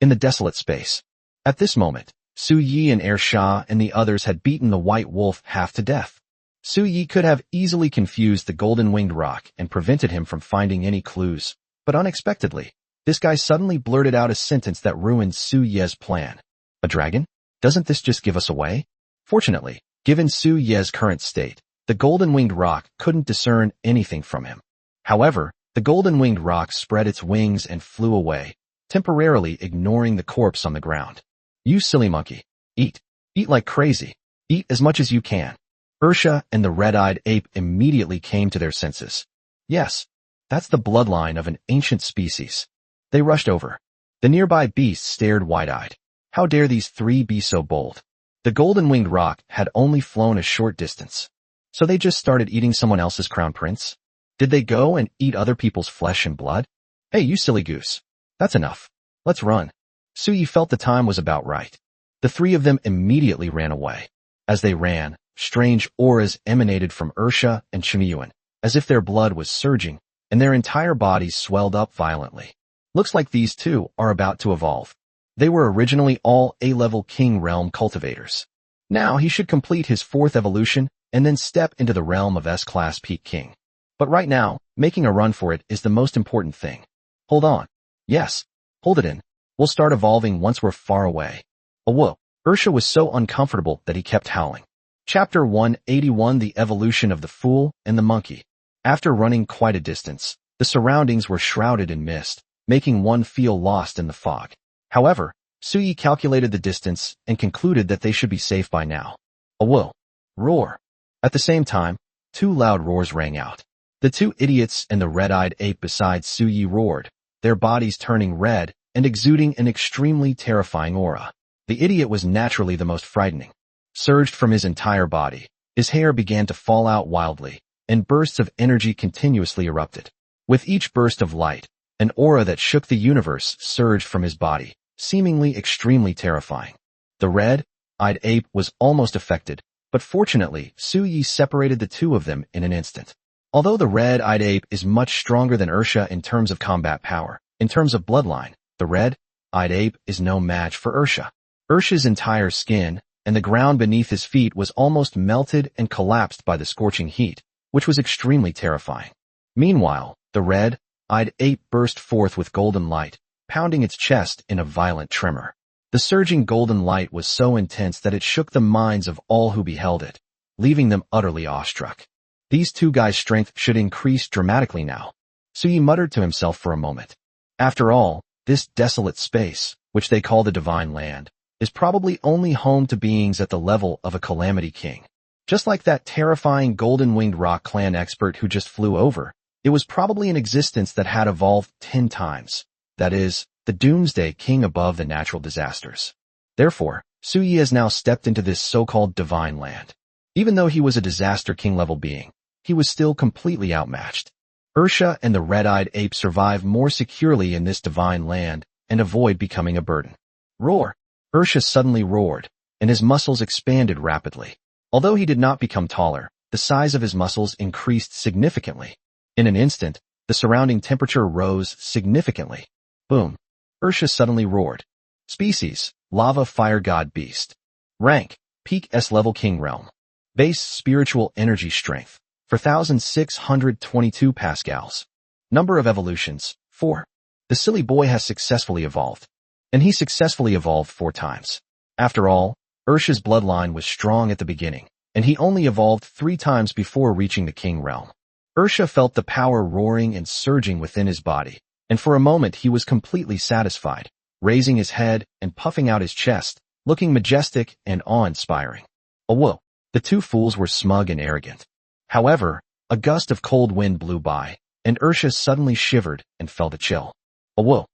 In the desolate space. At this moment, Su Yi and Er Sha and the others had beaten the white wolf half to death. Su Yi could have easily confused the golden-winged roc and prevented him from finding any clues, but unexpectedly, this guy suddenly blurted out a sentence that ruined Su Ye's plan. A dragon? Doesn't this just give us away? Fortunately, given Su Ye's current state, the golden-winged roc couldn't discern anything from him. However, the golden-winged roc spread its wings and flew away, temporarily ignoring the corpse on the ground. You silly monkey. Eat. Eat like crazy. Eat as much as you can. Ursha and the red-eyed ape immediately came to their senses. Yes, that's the bloodline of an ancient species. They rushed over. The nearby beasts stared wide-eyed. How dare these 3 be so bold? The golden-winged roc had only flown a short distance. So they just started eating someone else's crown prince? Did they go and eat other people's flesh and blood? Hey, you silly goose. That's enough. Let's run. Su Yi felt the time was about right. The 3 of them immediately ran away. As they ran, strange auras emanated from Ursha and Chimyuan, as if their blood was surging, and their entire bodies swelled up violently. Looks like these 2 are about to evolve. They were originally all A-level King Realm cultivators. Now he should complete his 4th evolution and then step into the realm of S-Class Peak King. But right now, making a run for it is the most important thing. Hold on. Yes, hold it in. We'll start evolving once we're far away. Oh whoa. Ursha was so uncomfortable that he kept howling. Chapter 181: The Evolution of the Fool and the Monkey. After running quite a distance, the surroundings were shrouded in mist, making one feel lost in the fog. However, Su Yi calculated the distance and concluded that they should be safe by now. A whoa. Roar. At the same time, 2 loud roars rang out. The 2 idiots and the red-eyed ape beside Su Yi roared, their bodies turning red and exuding an extremely terrifying aura. The idiot was naturally the most frightening. Surged from his entire body, his hair began to fall out wildly, and bursts of energy continuously erupted. With each burst of light, an aura that shook the universe surged from his body, seemingly extremely terrifying. The red, red-eyed ape was almost affected, but fortunately, Su Yi separated the two of them in an instant. Although the red-eyed ape is much stronger than Ursha in terms of combat power, in terms of bloodline, the red-eyed ape is no match for Ursha. Ursha's entire skin and the ground beneath his feet was almost melted and collapsed by the scorching heat, which was extremely terrifying. Meanwhile, the red-eyed ape burst forth with golden light, pounding its chest in a violent tremor. The surging golden light was so intense that it shook the minds of all who beheld it, leaving them utterly awestruck. These two guys' strength should increase dramatically now. Su Yi muttered to himself for a moment. After all, this desolate space, which they call the Divine Land, is probably only home to beings at the level of a Calamity King. Just like that terrifying golden-winged rock clan expert who just flew over, it was probably an existence that had evolved 10 times. That is, the Doomsday King above the natural disasters. Therefore, Su Yi has now stepped into this so-called Divine Land. Even though he was a Disaster King-level being, he was still completely outmatched. Ursha and the red-eyed ape survive more securely in this Divine Land and avoid becoming a burden. Roar! Ursha suddenly roared, and his muscles expanded rapidly. Although he did not become taller, the size of his muscles increased significantly. In an instant, the surrounding temperature rose significantly. Boom! Ursha suddenly roared. Species: Lava Fire God Beast. Rank: Peak S-Level King Realm. Base Spiritual Energy Strength: 4,622 pascals. Number of evolutions: 4. The silly boy has successfully evolved. And he successfully evolved 4 times. After all, Ursha's bloodline was strong at the beginning, and he only evolved 3 times before reaching the King Realm. Ursha felt the power roaring and surging within his body, and for a moment he was completely satisfied, raising his head and puffing out his chest, looking majestic and awe-inspiring. Whoa! The two fools were smug and arrogant. However, a gust of cold wind blew by, and Ursha suddenly shivered and felt a chill. Whoa!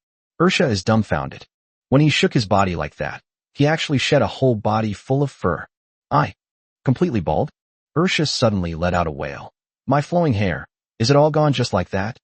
Ursha is dumbfounded. When he shook his body like that, he actually shed a whole body full of fur. Completely bald? Ursha suddenly let out a wail. My flowing hair, is it all gone just like that?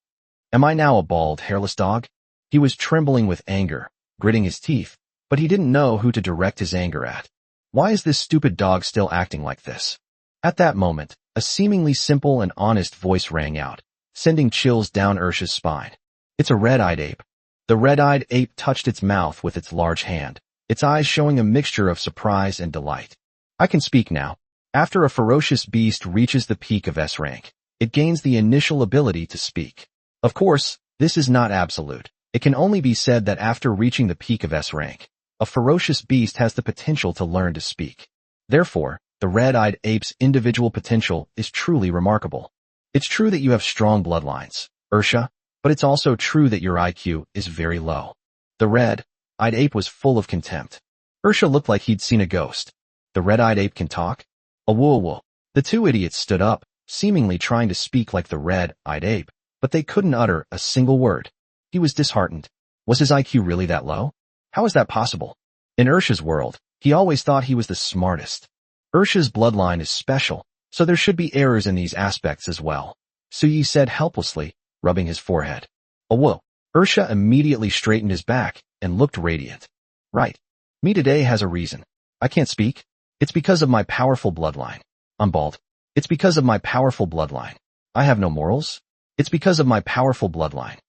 Am I now a bald, hairless dog? He was trembling with anger, gritting his teeth, but he didn't know who to direct his anger at. Why is this stupid dog still acting like this? At that moment, a seemingly simple and honest voice rang out, sending chills down Ursha's spine. It's a red-eyed ape. The red-eyed ape touched its mouth with its large hand, its eyes showing a mixture of surprise and delight. I can speak now. After a ferocious beast reaches the peak of S rank, it gains the initial ability to speak. Of course, this is not absolute. It can only be said that after reaching the peak of S rank, a ferocious beast has the potential to learn to speak. Therefore, the red-eyed ape's individual potential is truly remarkable. It's true that you have strong bloodlines, Ursha, but it's also true that your IQ is very low. The red-eyed ape was full of contempt. Ursha looked like he'd seen a ghost. The red-eyed ape can talk? Whoa. The two idiots stood up, seemingly trying to speak like the red-eyed ape, but they couldn't utter a single word. He was disheartened. Was his IQ really that low? How is that possible? In Ursha's world, he always thought he was the smartest. Ursha's bloodline is special, so there should be errors in these aspects as well, Su Yi said helplessly, rubbing his forehead. Whoa. Ursha immediately straightened his back and looked radiant. Right. Me today has a reason. I can't speak. It's because of my powerful bloodline. I'm bald. It's because of my powerful bloodline. I have no morals. It's because of my powerful bloodline.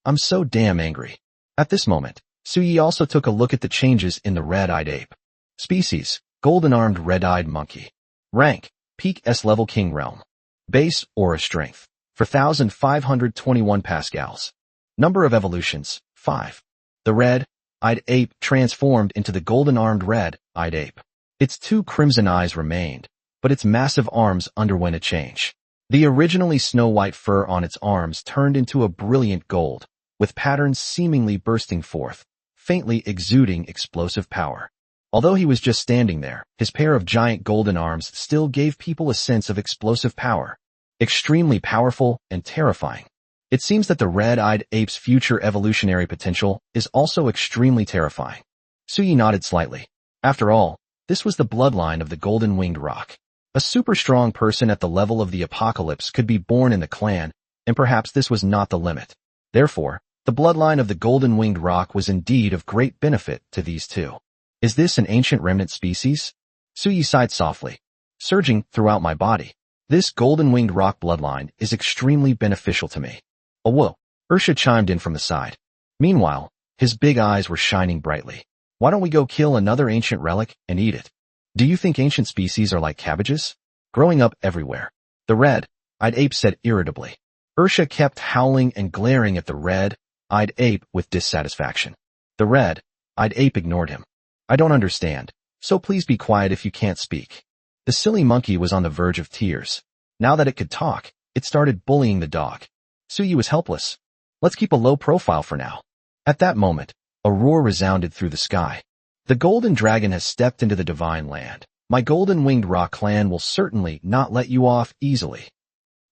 I'm so damn angry. At this moment, Su Yi also took a look at the changes in the red-eyed ape. Species: golden-armed red-eyed monkey. Rank: Peak S-Level King Realm. Base Aura Strength: 4,521 pascals. Number of evolutions: 5. The red-eyed ape transformed into the golden-armed red-eyed ape. Its 2 crimson eyes remained, but its massive arms underwent a change. The originally snow-white fur on its arms turned into a brilliant gold, with patterns seemingly bursting forth, faintly exuding explosive power. Although he was just standing there, his pair of giant golden arms still gave people a sense of explosive power. Extremely powerful and terrifying. It seems that the red-eyed ape's future evolutionary potential is also extremely terrifying. Su Yi nodded slightly. After all, this was the bloodline of the golden-winged rock. A super strong person at the level of the apocalypse could be born in the clan, and perhaps this was not the limit. Therefore, the bloodline of the golden-winged rock was indeed of great benefit to these two. Is this an ancient remnant species? Suyi sighed softly, surging throughout my body. This golden-winged rock bloodline is extremely beneficial to me. Oh whoa, Ursha chimed in from the side. Meanwhile, his big eyes were shining brightly. Why don't we go kill another ancient relic and eat it? Do you think ancient species are like cabbages? Growing up everywhere. The red-eyed ape said irritably. Ursha kept howling and glaring at the red-eyed ape with dissatisfaction. The red-eyed ape ignored him. I don't understand, so please be quiet if you can't speak. The silly monkey was on the verge of tears. Now that it could talk, it started bullying the dog. Suyi was helpless. Let's keep a low profile for now. At that moment, a roar resounded through the sky. The golden dragon has stepped into the divine land. My golden-winged rock clan will certainly not let you off easily.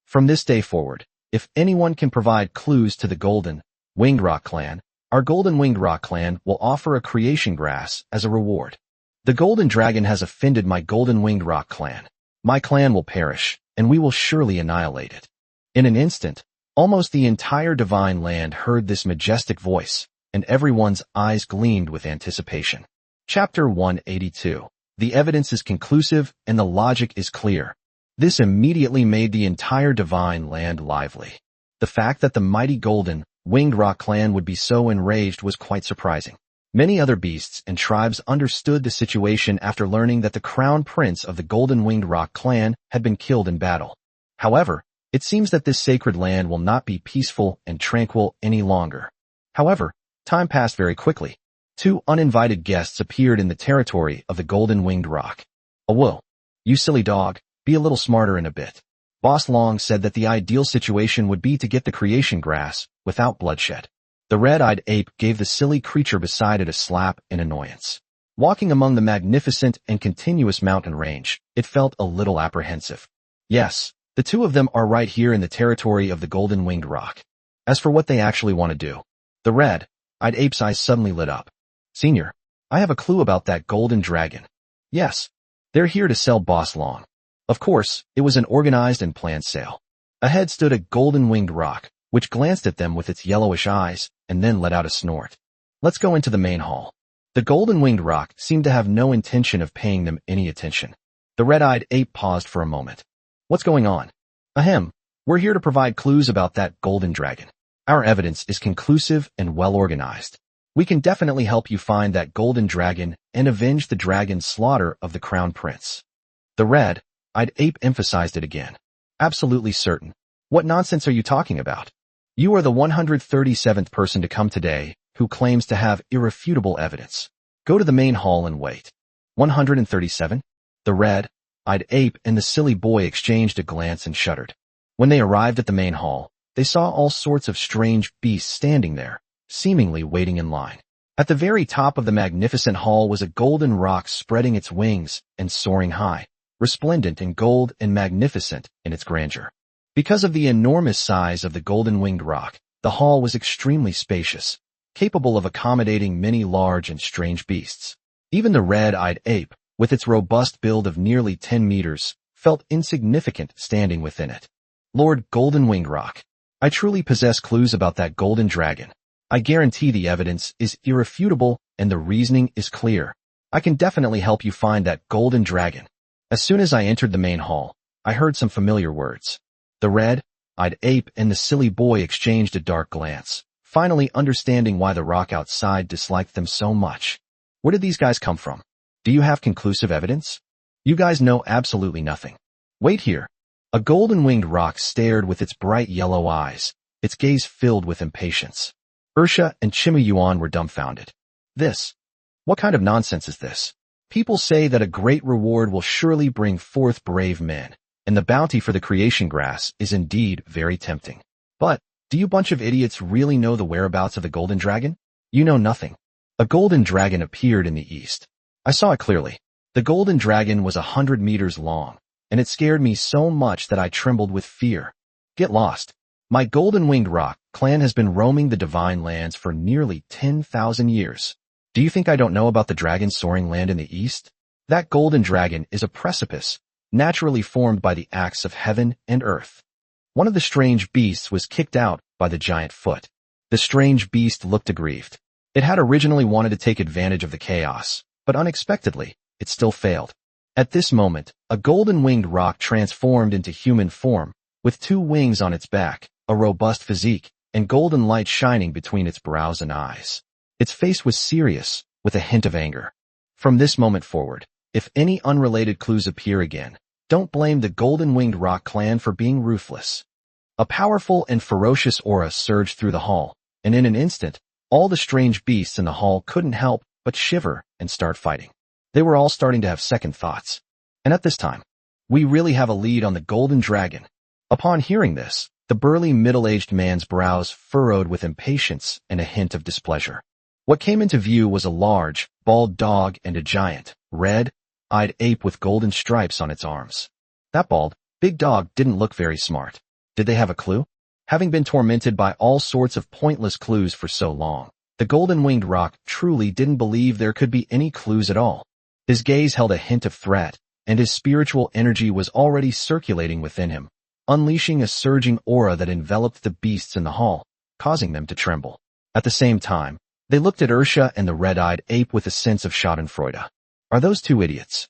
From this day forward, if anyone can provide clues to the golden-winged rock clan, our golden-winged rock clan will offer a creation grass as a reward. The golden dragon has offended my golden-winged rock clan. My clan will perish, and we will surely annihilate it. In an instant, almost the entire divine land heard this majestic voice, and everyone's eyes gleamed with anticipation. Chapter 182. The evidence is conclusive and the logic is clear. This immediately made the entire divine land lively. The fact that the mighty golden-winged rock clan would be so enraged was quite surprising. Many other beasts and tribes understood the situation after learning that the crown prince of the golden-winged rock clan had been killed in battle. However, it seems that this sacred land will not be peaceful and tranquil any longer. However, time passed very quickly. Two uninvited guests appeared in the territory of the golden-winged rock. Oh whoa, you silly dog, be a little smarter in a bit. Boss Long said that the ideal situation would be to get the creation grass without bloodshed. The red-eyed ape gave the silly creature beside it a slap in annoyance. Walking among the magnificent and continuous mountain range, it felt a little apprehensive. Yes, the two of them are right here in the territory of the golden-winged rock. As for what they actually want to do, the red-eyed ape's eyes suddenly lit up. Senior, I have a clue about that golden dragon. Yes, they're here to sell Boss Long. Of course, it was an organized and planned sale. Ahead stood a golden-winged rock, which glanced at them with its yellowish eyes, and then let out a snort. Let's go into the main hall. The golden-winged rock seemed to have no intention of paying them any attention. The red-eyed ape paused for a moment. What's going on? Ahem, we're here to provide clues about that golden dragon. Our evidence is conclusive and well-organized. We can definitely help you find that golden dragon and avenge the dragon's slaughter of the crown prince. The red-eyed ape emphasized it again. Absolutely certain. What nonsense are you talking about? You are the 137th person to come today who claims to have irrefutable evidence. Go to the main hall and wait. 137? The red-eyed ape and the silly boy exchanged a glance and shuddered. When they arrived at the main hall, they saw all sorts of strange beasts standing there, seemingly waiting in line. At the very top of the magnificent hall was a golden rock spreading its wings and soaring high, resplendent in gold and magnificent in its grandeur. Because of the enormous size of the golden-winged rock, the hall was extremely spacious, capable of accommodating many large and strange beasts. Even the red-eyed ape, with its robust build of nearly 10 meters, felt insignificant standing within it. Lord Golden-Winged Rock, I truly possess clues about that golden dragon. I guarantee the evidence is irrefutable and the reasoning is clear. I can definitely help you find that golden dragon. As soon as I entered the main hall, I heard some familiar words. The red-eyed ape and the silly boy exchanged a dark glance, finally understanding why the rock outside disliked them so much. Where did these guys come from? Do you have conclusive evidence? You guys know absolutely nothing. Wait here. A golden-winged rock stared with its bright yellow eyes, its gaze filled with impatience. Ursha and Chimu-Yuan were dumbfounded. What kind of nonsense is this? People say that a great reward will surely bring forth brave men, and the bounty for the creation grass is indeed very tempting. But, do you bunch of idiots really know the whereabouts of the golden dragon? You know nothing. A golden dragon appeared in the east. I saw it clearly. The golden dragon was 100 meters long, and it scared me so much that I trembled with fear. Get lost. My golden-winged rock clan has been roaming the divine lands for nearly 10,000 years. Do you think I don't know about the dragon soaring land in the east? That golden dragon is a precipice, naturally formed by the acts of heaven and earth. One of the strange beasts was kicked out by the giant foot. The strange beast looked aggrieved. It had originally wanted to take advantage of the chaos, but unexpectedly, it still failed. At this moment, a golden-winged roc transformed into human form, with 2 wings on its back, a robust physique, and golden light shining between its brows and eyes. Its face was serious, with a hint of anger. From this moment forward, if any unrelated clues appear again, don't blame the golden-winged roc clan for being ruthless. A powerful and ferocious aura surged through the hall, and in an instant, all the strange beasts in the hall couldn't help but shiver and start fighting. They were all starting to have second thoughts. And at this time, we really have a lead on the golden dragon. Upon hearing this, the burly middle-aged man's brows furrowed with impatience and a hint of displeasure. What came into view was a large, bald dog and a giant, red-eyed ape with golden stripes on its arms. That bald, big dog didn't look very smart. Did they have a clue? Having been tormented by all sorts of pointless clues for so long, the golden-winged roc truly didn't believe there could be any clues at all. His gaze held a hint of threat, and his spiritual energy was already circulating within him, unleashing a surging aura that enveloped the beasts in the hall, causing them to tremble. At the same time, they looked at Ursha and the red-eyed ape with a sense of schadenfreude. Are those 2 idiots?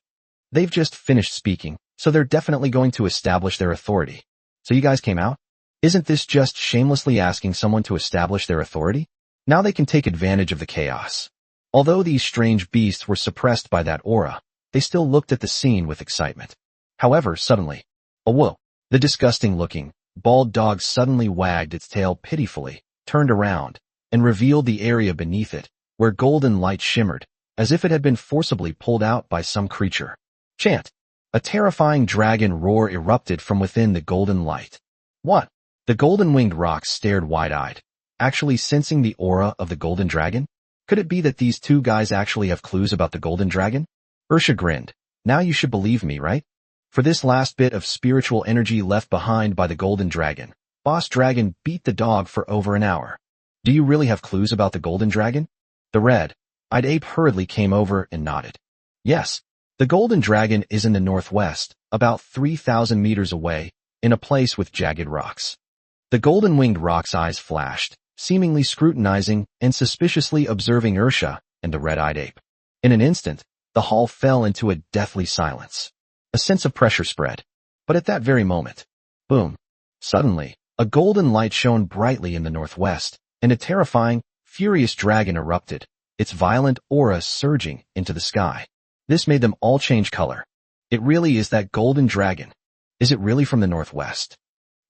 They've just finished speaking, so they're definitely going to establish their authority. So you guys came out? Isn't this just shamelessly asking someone to establish their authority? Now they can take advantage of the chaos. Although these strange beasts were suppressed by that aura, they still looked at the scene with excitement. However, suddenly, whoa! The disgusting-looking, bald dog suddenly wagged its tail pitifully, turned around, and revealed the area beneath it, where golden light shimmered, as if it had been forcibly pulled out by some creature. Chant! A terrifying dragon roar erupted from within the golden light. What? The golden-winged roc stared wide-eyed, actually sensing the aura of the golden dragon? Could it be that these 2 guys actually have clues about the golden dragon? Ursha grinned. Now you should believe me, right? For this last bit of spiritual energy left behind by the golden dragon, Boss Dragon beat the dog for over an hour. Do you really have clues about the golden dragon? The red-eyed ape hurriedly came over and nodded. Yes, the golden dragon is in the northwest, about 3,000 meters away, in a place with jagged rocks. The golden-winged roc's eyes flashed, seemingly scrutinizing and suspiciously observing Ursha and the red-eyed ape. In an instant, the hall fell into a deathly silence. A sense of pressure spread. But at that very moment, boom! Suddenly, a golden light shone brightly in the northwest, and a terrifying, furious dragon erupted, its violent aura surging into the sky. This made them all change color. It really is that golden dragon. Is it really from the northwest?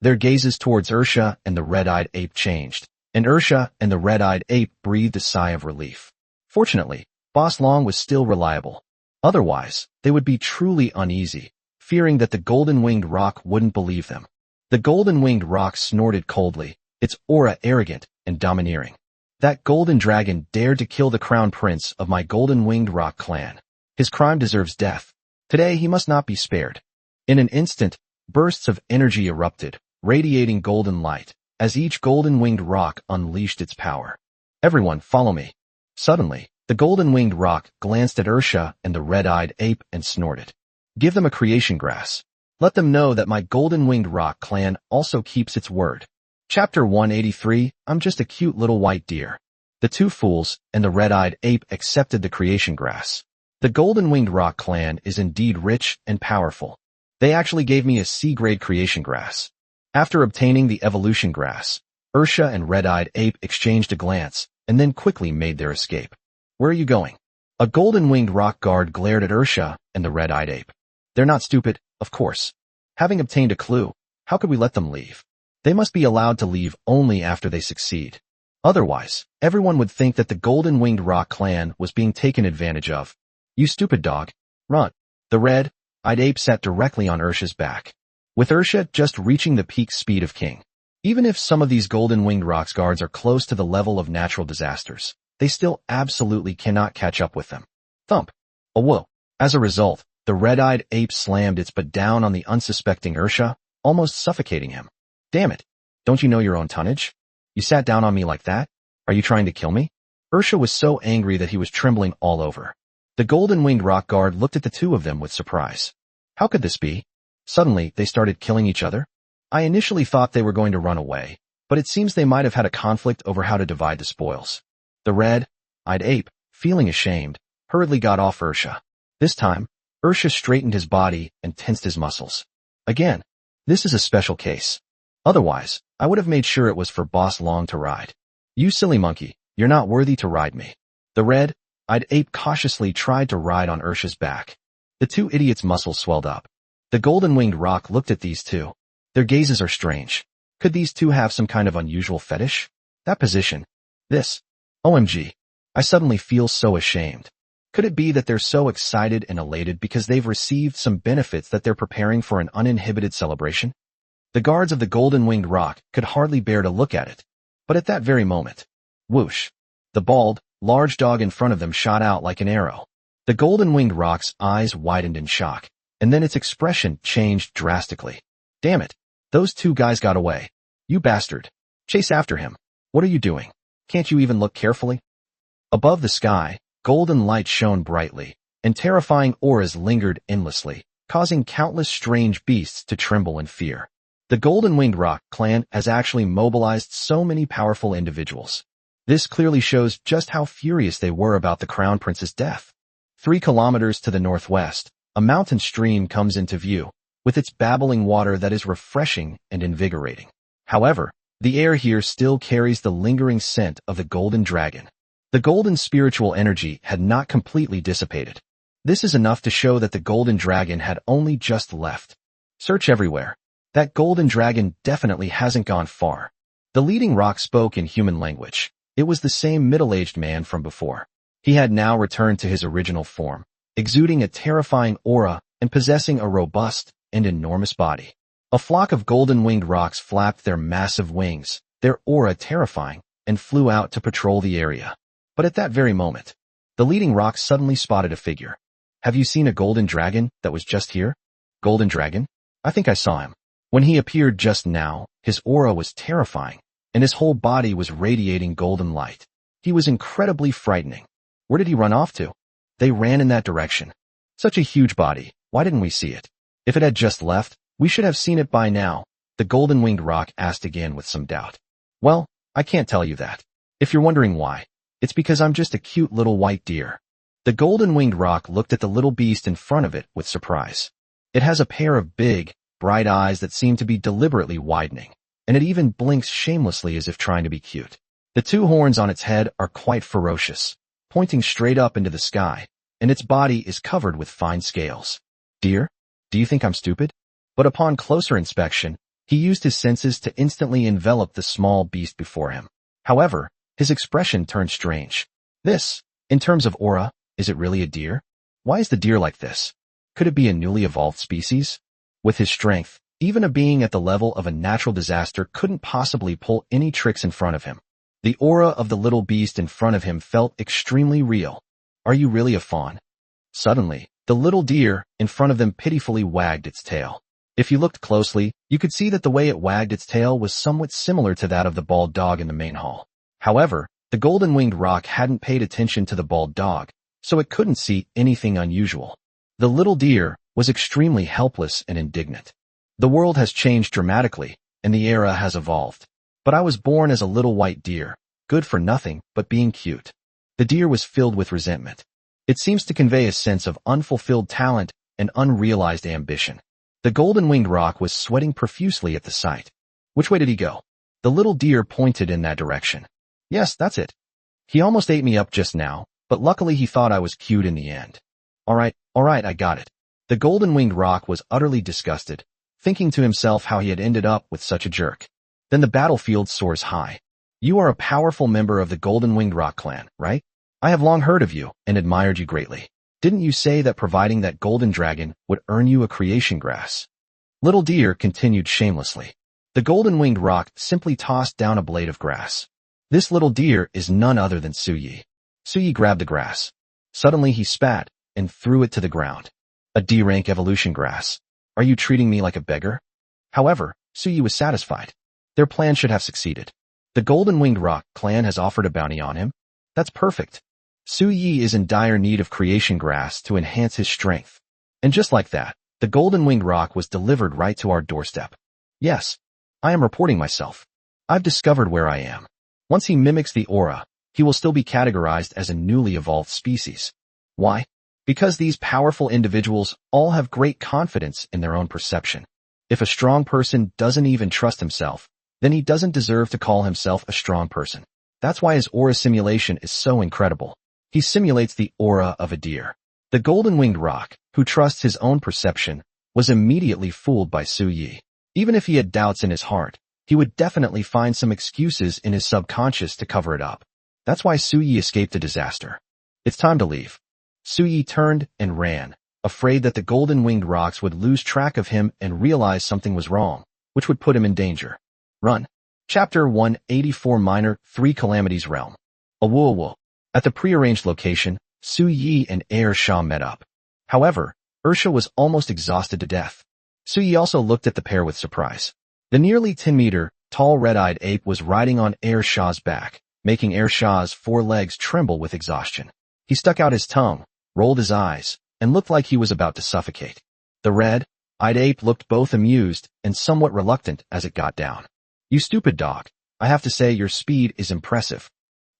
Their gazes towards Ursha and the red-eyed ape changed, and Ursha and the red-eyed ape breathed a sigh of relief. Fortunately, Boss Long was still reliable. Otherwise, they would be truly uneasy, fearing that the golden-winged roc wouldn't believe them. The golden-winged roc snorted coldly, its aura arrogant and domineering. That golden dragon dared to kill the crown prince of my golden-winged roc clan. His crime deserves death. Today he must not be spared. In an instant, bursts of energy erupted, radiating golden light, as each golden-winged roc unleashed its power. Everyone, follow me. Suddenly, the golden-winged roc glanced at Ursha and the red-eyed ape and snorted. Give them a creation grass. Let them know that my golden-winged roc clan also keeps its word. Chapter 183, I'm just a cute little white deer. The 2 fools and the red-eyed ape accepted the creation grass. The golden-winged roc clan is indeed rich and powerful. They actually gave me a C-grade creation grass. After obtaining the evolution grass, Ursha and red-eyed ape exchanged a glance and then quickly made their escape. Where are you going? A golden-winged roc guard glared at Ursha and the red-eyed ape. They're not stupid, of course. Having obtained a clue, how could we let them leave? They must be allowed to leave only after they succeed. Otherwise, everyone would think that the golden-winged roc clan was being taken advantage of. You stupid dog. Run. The red-eyed ape sat directly on Ursha's back, with Ursha just reaching the peak speed of King. Even if some of these golden-winged roc guards are close to the level of natural disasters, they still absolutely cannot catch up with them. Thump. Whoa. As a result, the red-eyed ape slammed its butt down on the unsuspecting Ursha, almost suffocating him. Damn it. Don't you know your own tonnage? You sat down on me like that? Are you trying to kill me? Ursha was so angry that he was trembling all over. The golden-winged roc guard looked at the 2 of them with surprise. How could this be? Suddenly, they started killing each other? I initially thought they were going to run away, but it seems they might have had a conflict over how to divide the spoils. The red-eyed ape, feeling ashamed, hurriedly got off Ursha. This time, Ursha straightened his body and tensed his muscles. Again, this is a special case. Otherwise, I would have made sure it was for Boss Long to ride. You silly monkey, you're not worthy to ride me. The red-eyed ape cautiously tried to ride on Ursha's back. The two idiots' muscles swelled up. The golden-winged roc looked at these two. Their gazes are strange. Could these two have some kind of unusual fetish? That position. This. OMG. I suddenly feel so ashamed. Could it be that they're so excited and elated because they've received some benefits that they're preparing for an uninhibited celebration? The guards of the golden-winged roc could hardly bear to look at it. But at that very moment, whoosh, the bald, large dog in front of them shot out like an arrow. The golden-winged roc's eyes widened in shock, and then its expression changed drastically. Damn it. Those two guys got away. You bastard. Chase after him. What are you doing? Can't you even look carefully? Above the sky, golden light shone brightly, and terrifying auras lingered endlessly, causing countless strange beasts to tremble in fear. The golden-winged roc clan has actually mobilized so many powerful individuals. This clearly shows just how furious they were about the crown prince's death. 3 kilometers to the northwest, a mountain stream comes into view, with its babbling water that is refreshing and invigorating. However, the air here still carries the lingering scent of the golden dragon. The golden spiritual energy had not completely dissipated. This is enough to show that the golden dragon had only just left. Search everywhere. That golden dragon definitely hasn't gone far. The leading roc spoke in human language. It was the same middle-aged man from before. He had now returned to his original form, exuding a terrifying aura and possessing a robust and enormous body. A flock of golden-winged rocs flapped their massive wings, their aura terrifying, and flew out to patrol the area. But at that very moment, the leading roc suddenly spotted a figure. Have you seen a golden dragon that was just here? Golden dragon? I think I saw him. When he appeared just now, his aura was terrifying, and his whole body was radiating golden light. He was incredibly frightening. Where did he run off to? They ran in that direction. Such a huge body, why didn't we see it? If it had just left, we should have seen it by now, the golden-winged roc asked again with some doubt. Well, I can't tell you that. If you're wondering why, it's because I'm just a cute little white deer. The golden-winged roc looked at the little beast in front of it with surprise. It has a pair of big, bright eyes that seem to be deliberately widening, and it even blinks shamelessly as if trying to be cute. The 2 horns on its head are quite ferocious, pointing straight up into the sky, and its body is covered with fine scales. Dear? Do you think I'm stupid? But upon closer inspection, he used his senses to instantly envelop the small beast before him. However, his expression turned strange. This, in terms of aura, is it really a deer? Why is the deer like this? Could it be a newly evolved species? With his strength, even a being at the level of a natural disaster couldn't possibly pull any tricks in front of him. The aura of the little beast in front of him felt extremely real. Are you really a fawn? Suddenly, the little deer in front of them pitifully wagged its tail. If you looked closely, you could see that the way it wagged its tail was somewhat similar to that of the bald dog in the main hall. However, the golden-winged roc hadn't paid attention to the bald dog, so it couldn't see anything unusual. The little deer was extremely helpless and indignant. The world has changed dramatically, and the era has evolved. But I was born as a little white deer, good for nothing but being cute. The deer was filled with resentment. It seems to convey a sense of unfulfilled talent and unrealized ambition. The golden-winged roc was sweating profusely at the sight. Which way did he go? The little deer pointed in that direction. Yes, that's it. He almost ate me up just now, but luckily he thought I was cute in the end. Alright, I got it. The golden-winged roc was utterly disgusted, thinking to himself how he had ended up with such a jerk. Then the battlefield soars high. You are a powerful member of the golden-winged roc clan, right? I have long heard of you and admired you greatly. Didn't you say that providing that golden dragon would earn you a creation grass? Little deer continued shamelessly. The golden-winged roc simply tossed down a blade of grass. This little deer is none other than Suyi. Suyi grabbed the grass. Suddenly he spat and threw it to the ground. A D-rank evolution grass. Are you treating me like a beggar? However, Suyi was satisfied. Their plan should have succeeded. The golden-winged roc clan has offered a bounty on him. That's perfect. Suyi is in dire need of creation grass to enhance his strength. And just like that, the golden-winged roc was delivered right to our doorstep. Yes, I am reporting myself. I've discovered where I am. Once he mimics the aura, he will still be categorized as a newly evolved species. Why? Because these powerful individuals all have great confidence in their own perception. If a strong person doesn't even trust himself, then he doesn't deserve to call himself a strong person. That's why his aura simulation is so incredible. He simulates the aura of a deer. The golden-winged roc, who trusts his own perception, was immediately fooled by Su Yi. Even if he had doubts in his heart, he would definitely find some excuses in his subconscious to cover it up. That's why Su Yi escaped the disaster. It's time to leave. Su Yi turned and ran, afraid that the golden-winged rocs would lose track of him and realize something was wrong, which would put him in danger. Run. Chapter 184 Minor 3 Calamities Realm. Awoo. At the prearranged location, Su Yi and Ersha met up. However, Ersha was almost exhausted to death. Su Yi also looked at the pair with surprise. The nearly 10-meter tall red-eyed ape was riding on Ersha's back, making Ersha's 4 legs tremble with exhaustion. He stuck out his tongue, rolled his eyes, and looked like he was about to suffocate. The red-eyed ape looked both amused and somewhat reluctant as it got down. You stupid dog. I have to say your speed is impressive.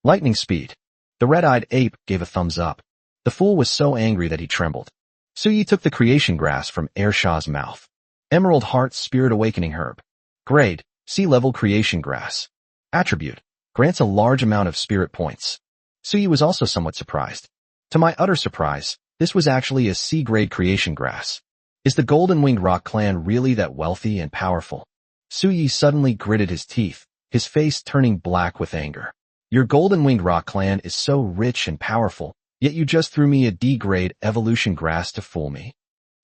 Lightning speed. The red-eyed ape gave a thumbs up. The fool was so angry that he trembled. Su Yi took the creation grass from Ersha's mouth. Emerald Heart Spirit Awakening Herb. Grade, Sea-Level Creation Grass. Attribute, grants a large amount of spirit points. Su Yi was also somewhat surprised. To my utter surprise, this was actually a C-grade creation grass. Is the Golden-Winged Roc clan really that wealthy and powerful? Su Yi suddenly gritted his teeth, his face turning black with anger. Your Golden-Winged Roc clan is so rich and powerful, yet you just threw me a D-grade evolution grass to fool me.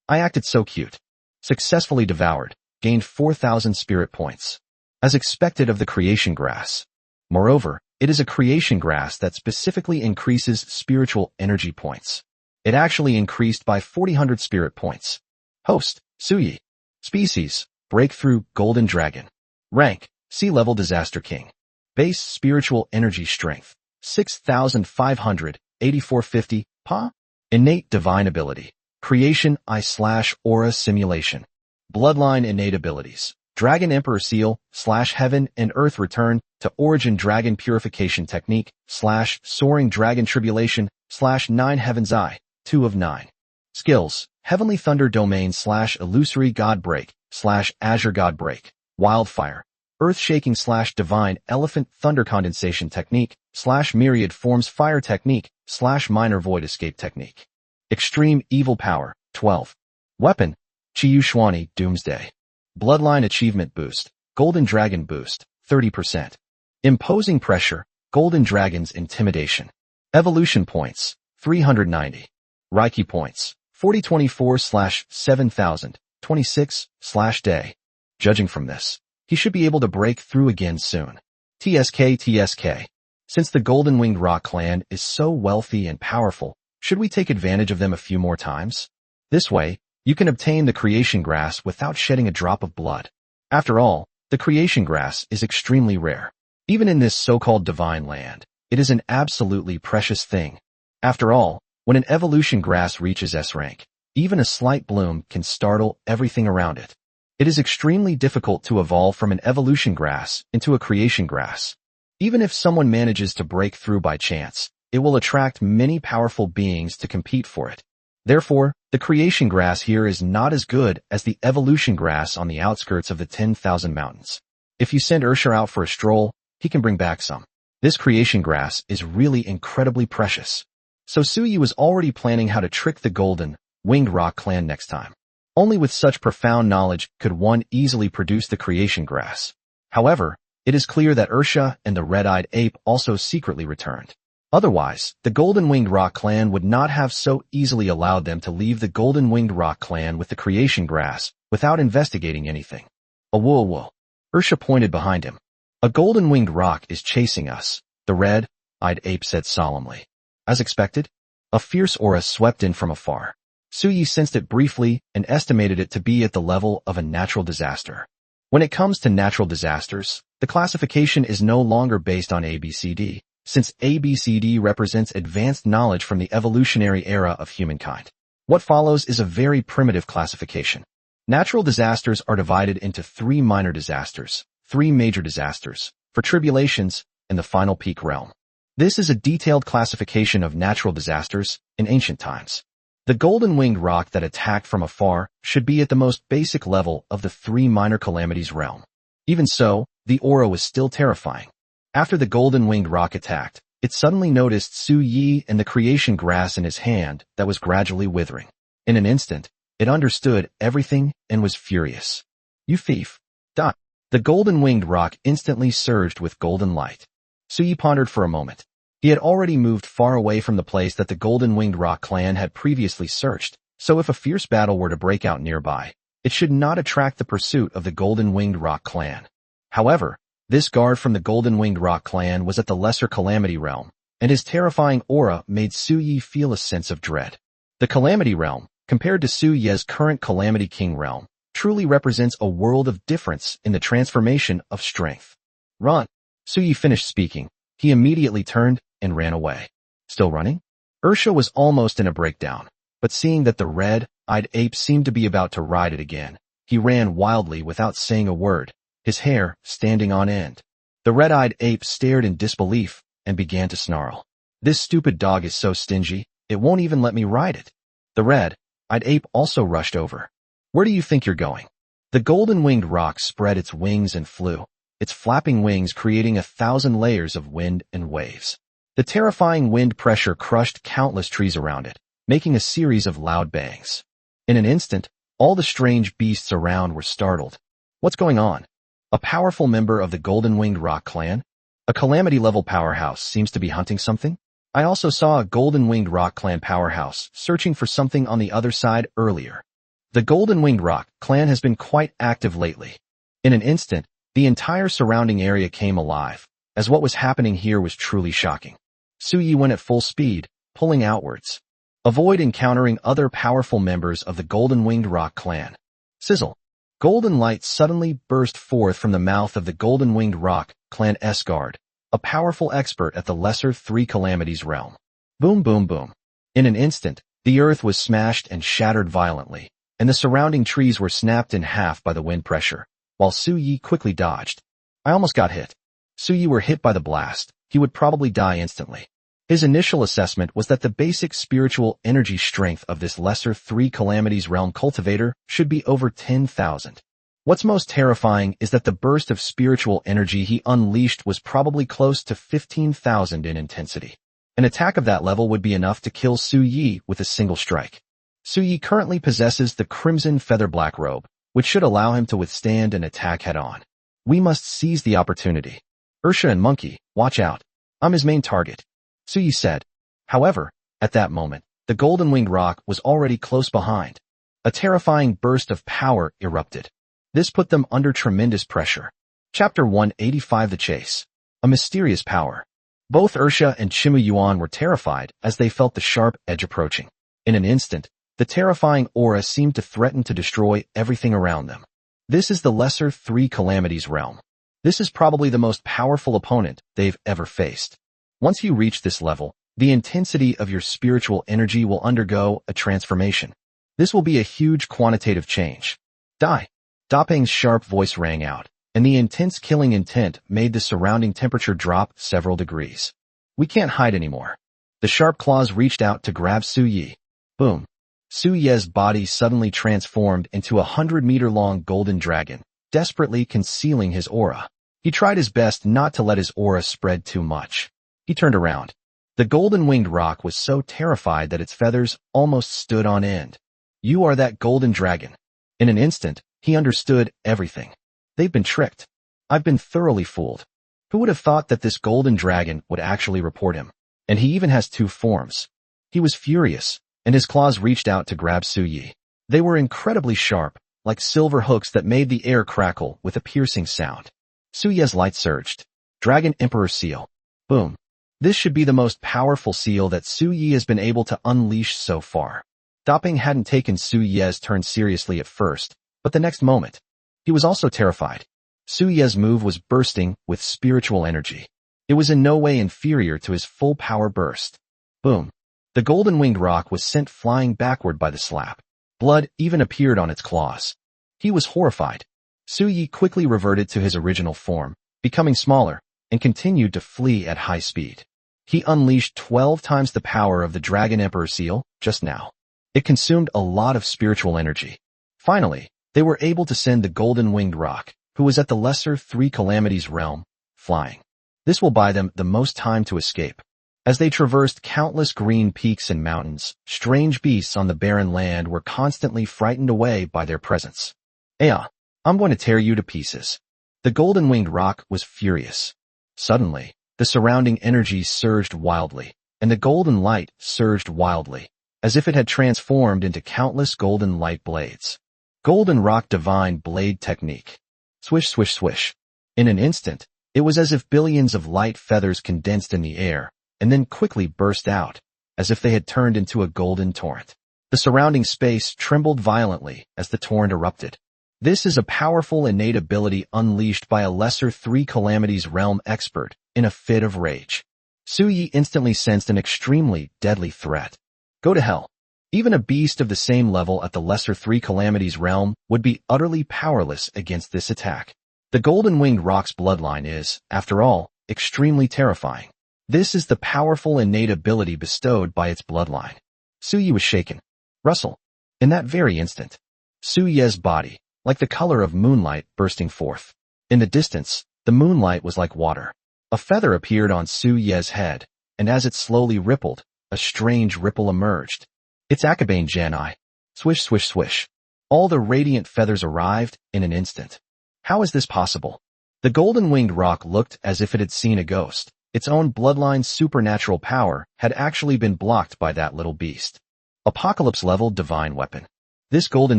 I acted so cute. Successfully devoured, gained 4,000 spirit points. As expected of the creation grass. Moreover, it is a creation grass that specifically increases spiritual energy points. It actually increased by 4,000 spirit points. Host, Su Yi. Species, Breakthrough Golden Dragon. Rank, Sea-Level Disaster King. Base Spiritual Energy Strength, 6,500, 8450, Pa? Innate Divine Ability. Creation I/Aura Simulation. Bloodline Innate Abilities. Dragon Emperor Seal, /Heaven and Earth Return to Origin Dragon Purification Technique, /Soaring Dragon Tribulation, /9 Heaven's Eye, 2 of 9. Skills, Heavenly Thunder Domain / Illusory God Break, /Azure God Break. Wildfire. Earth-Shaking / Divine Elephant Thunder Condensation Technique, / Myriad Forms Fire Technique, / Minor Void Escape Technique. Extreme Evil Power, 12. Weapon, Chiyushwani Doomsday. Bloodline Achievement Boost, Golden Dragon Boost, 30%. Imposing Pressure, Golden Dragon's Intimidation. Evolution Points, 390. Reiki Points, 4024/7000, 26/day. Judging from this, he should be able to break through again soon. TSK. Since the Golden-Winged Roc clan is so wealthy and powerful, should we take advantage of them a few more times? This way, you can obtain the creation grass without shedding a drop of blood. After all, the creation grass is extremely rare. Even in this so-called divine land, it is an absolutely precious thing. After all, when an evolution grass reaches S rank, even a slight bloom can startle everything around it. It is extremely difficult to evolve from an evolution grass into a creation grass. Even if someone manages to break through by chance, it will attract many powerful beings to compete for it. Therefore, the creation grass here is not as good as the evolution grass on the outskirts of the 10,000 mountains. If you send Ersha out for a stroll, he can bring back some. This creation grass is really incredibly precious. So Su Yi was already planning how to trick the Golden-Winged Roc clan next time. Only with such profound knowledge could one easily produce the creation grass. However, it is clear that Ersha and the red-eyed ape also secretly returned. Otherwise, the Golden-Winged Roc clan would not have so easily allowed them to leave the Golden-Winged Roc clan with the creation grass without investigating anything. Awoo. Ersha pointed behind him. A Golden-Winged Roc is chasing us, the red-eyed ape said solemnly. As expected, a fierce aura swept in from afar. Su Yi sensed it briefly and estimated it to be at the level of a natural disaster. When it comes to natural disasters, the classification is no longer based on ABCD, since ABCD represents advanced knowledge from the evolutionary era of humankind. What follows is a very primitive classification. Natural disasters are divided into 3 minor disasters, 3 major disasters, for tribulations, and the final peak realm. This is a detailed classification of natural disasters in ancient times. The golden-winged rock that attacked from afar should be at the most basic level of the three minor calamities realm. Even so, the aura was still terrifying. After the golden-winged rock attacked, it suddenly noticed Su Yi and the creation grass in his hand that was gradually withering. In an instant, it understood everything and was furious. You thief! Die! The golden-winged rock instantly surged with golden light. Su Yi pondered for a moment. He had already moved far away from the place that the golden-winged rock clan had previously searched, so if a fierce battle were to break out nearby, it should not attract the pursuit of the golden-winged rock clan. However, this guard from the golden-winged rock clan was at the lesser calamity realm, and his terrifying aura made Su Yi feel a sense of dread. The calamity realm, compared to Su Ye's current calamity king realm, truly represents a world of difference in the transformation of strength. Run! Su Yi finished speaking. He immediately turned and ran away. Still running? Ursha was almost in a breakdown, but seeing that the red-eyed ape seemed to be about to ride it again, he ran wildly without saying a word, his hair standing on end. The red-eyed ape stared in disbelief and began to snarl. This stupid dog is so stingy, it won't even let me ride it. The red-eyed ape also rushed over. Where do you think you're going? The golden-winged rock spread its wings and flew, its flapping wings creating 1,000 layers of wind and waves. The terrifying wind pressure crushed countless trees around it, making a series of loud bangs. In an instant, all the strange beasts around were startled. What's going on? A powerful member of the golden-winged rock clan? A calamity-level powerhouse seems to be hunting something? I also saw a golden-winged rock clan powerhouse searching for something on the other side earlier. The golden-winged rock clan has been quite active lately. In an instant, the entire surrounding area came alive, as what was happening here was truly shocking. Su Yi went at full speed, pulling outwards. Avoid encountering other powerful members of the golden-winged rock clan. Sizzle. Golden light suddenly burst forth from the mouth of the golden-winged rock clan S-guard, a powerful expert at the lesser three calamities realm. Boom boom boom. In an instant, the earth was smashed and shattered violently, and the surrounding trees were snapped in half by the wind pressure, while Su Yi quickly dodged. I almost got hit. Su Yi were hit by the blast. He would probably die instantly. His initial assessment was that the basic spiritual energy strength of this lesser three calamities realm cultivator should be over 10,000. What's most terrifying is that the burst of spiritual energy he unleashed was probably close to 15,000 in intensity. An attack of that level would be enough to kill Su Yi with a single strike. Su Yi currently possesses the crimson feather black robe, which should allow him to withstand an attack head-on. We must seize the opportunity. Ursha and Monkey, watch out. I'm his main target, Su Yi said. However, at that moment, the golden-winged rock was already close behind. A terrifying burst of power erupted. This put them under tremendous pressure. Chapter 185 The Chase. A mysterious power. Both Ursha and Chimu Yuan were terrified as they felt the sharp edge approaching. In an instant, the terrifying aura seemed to threaten to destroy everything around them. This is the lesser three calamities realm. This is probably the most powerful opponent they've ever faced. Once you reach this level, the intensity of your spiritual energy will undergo a transformation. This will be a huge quantitative change. Die! Dapeng's sharp voice rang out, and the intense killing intent made the surrounding temperature drop several degrees. We can't hide anymore. The sharp claws reached out to grab Su Yi. Boom! Su Ye's body suddenly transformed into a 100-meter-long golden dragon, desperately concealing his aura. He tried his best not to let his aura spread too much. He turned around. The golden-winged rock was so terrified that its feathers almost stood on end. You are that golden dragon. In an instant, he understood everything. They've been tricked. I've been thoroughly fooled. Who would have thought that this golden dragon would actually report him? And he even has two forms. He was furious, and his claws reached out to grab Su Yi. They were incredibly sharp, like silver hooks that made the air crackle with a piercing sound. Su Yi's light surged. Dragon Emperor Seal. Boom. This should be the most powerful seal that Su Yi has been able to unleash so far. Dapeng hadn't taken Su Yi's turn seriously at first, but the next moment, he was also terrified. Su Yi's move was bursting with spiritual energy. It was in no way inferior to his full power burst. Boom. The golden-winged rock was sent flying backward by the slap. Blood even appeared on its claws. He was horrified. Su Yi quickly reverted to his original form, becoming smaller, and continued to flee at high speed. He unleashed 12 times the power of the Dragon Emperor seal just now. It consumed a lot of spiritual energy. Finally, they were able to send the golden-winged roc, who was at the lesser three calamities realm, flying. This will buy them the most time to escape. As they traversed countless green peaks and mountains, strange beasts on the barren land were constantly frightened away by their presence. I'm going to tear you to pieces. The golden-winged roc was furious. Suddenly, the surrounding energy surged wildly, and the golden light surged wildly, as if it had transformed into countless golden light blades. Golden roc divine blade technique. Swish, swish, swish. In an instant, it was as if billions of light feathers condensed in the air, and then quickly burst out, as if they had turned into a golden torrent. The surrounding space trembled violently as the torrent erupted. This is a powerful innate ability unleashed by a lesser three calamities realm expert in a fit of rage. Suyi instantly sensed an extremely deadly threat. Go to hell. Even a beast of the same level at the lesser three calamities realm would be utterly powerless against this attack. The golden-winged roc's bloodline is, after all, extremely terrifying. This is the powerful innate ability bestowed by its bloodline. Suyi was shaken. Rustle. In that very instant, Suyi's body, like the color of moonlight, bursting forth. In the distance, the moonlight was like water. A feather appeared on Suyi's head, and as it slowly rippled, a strange ripple emerged. It's Akabane Janai. Swish, swish, swish. All the radiant feathers arrived in an instant. How is this possible? The golden-winged roc looked as if it had seen a ghost. Its own bloodline's supernatural power had actually been blocked by that little beast. Apocalypse-level divine weapon. This golden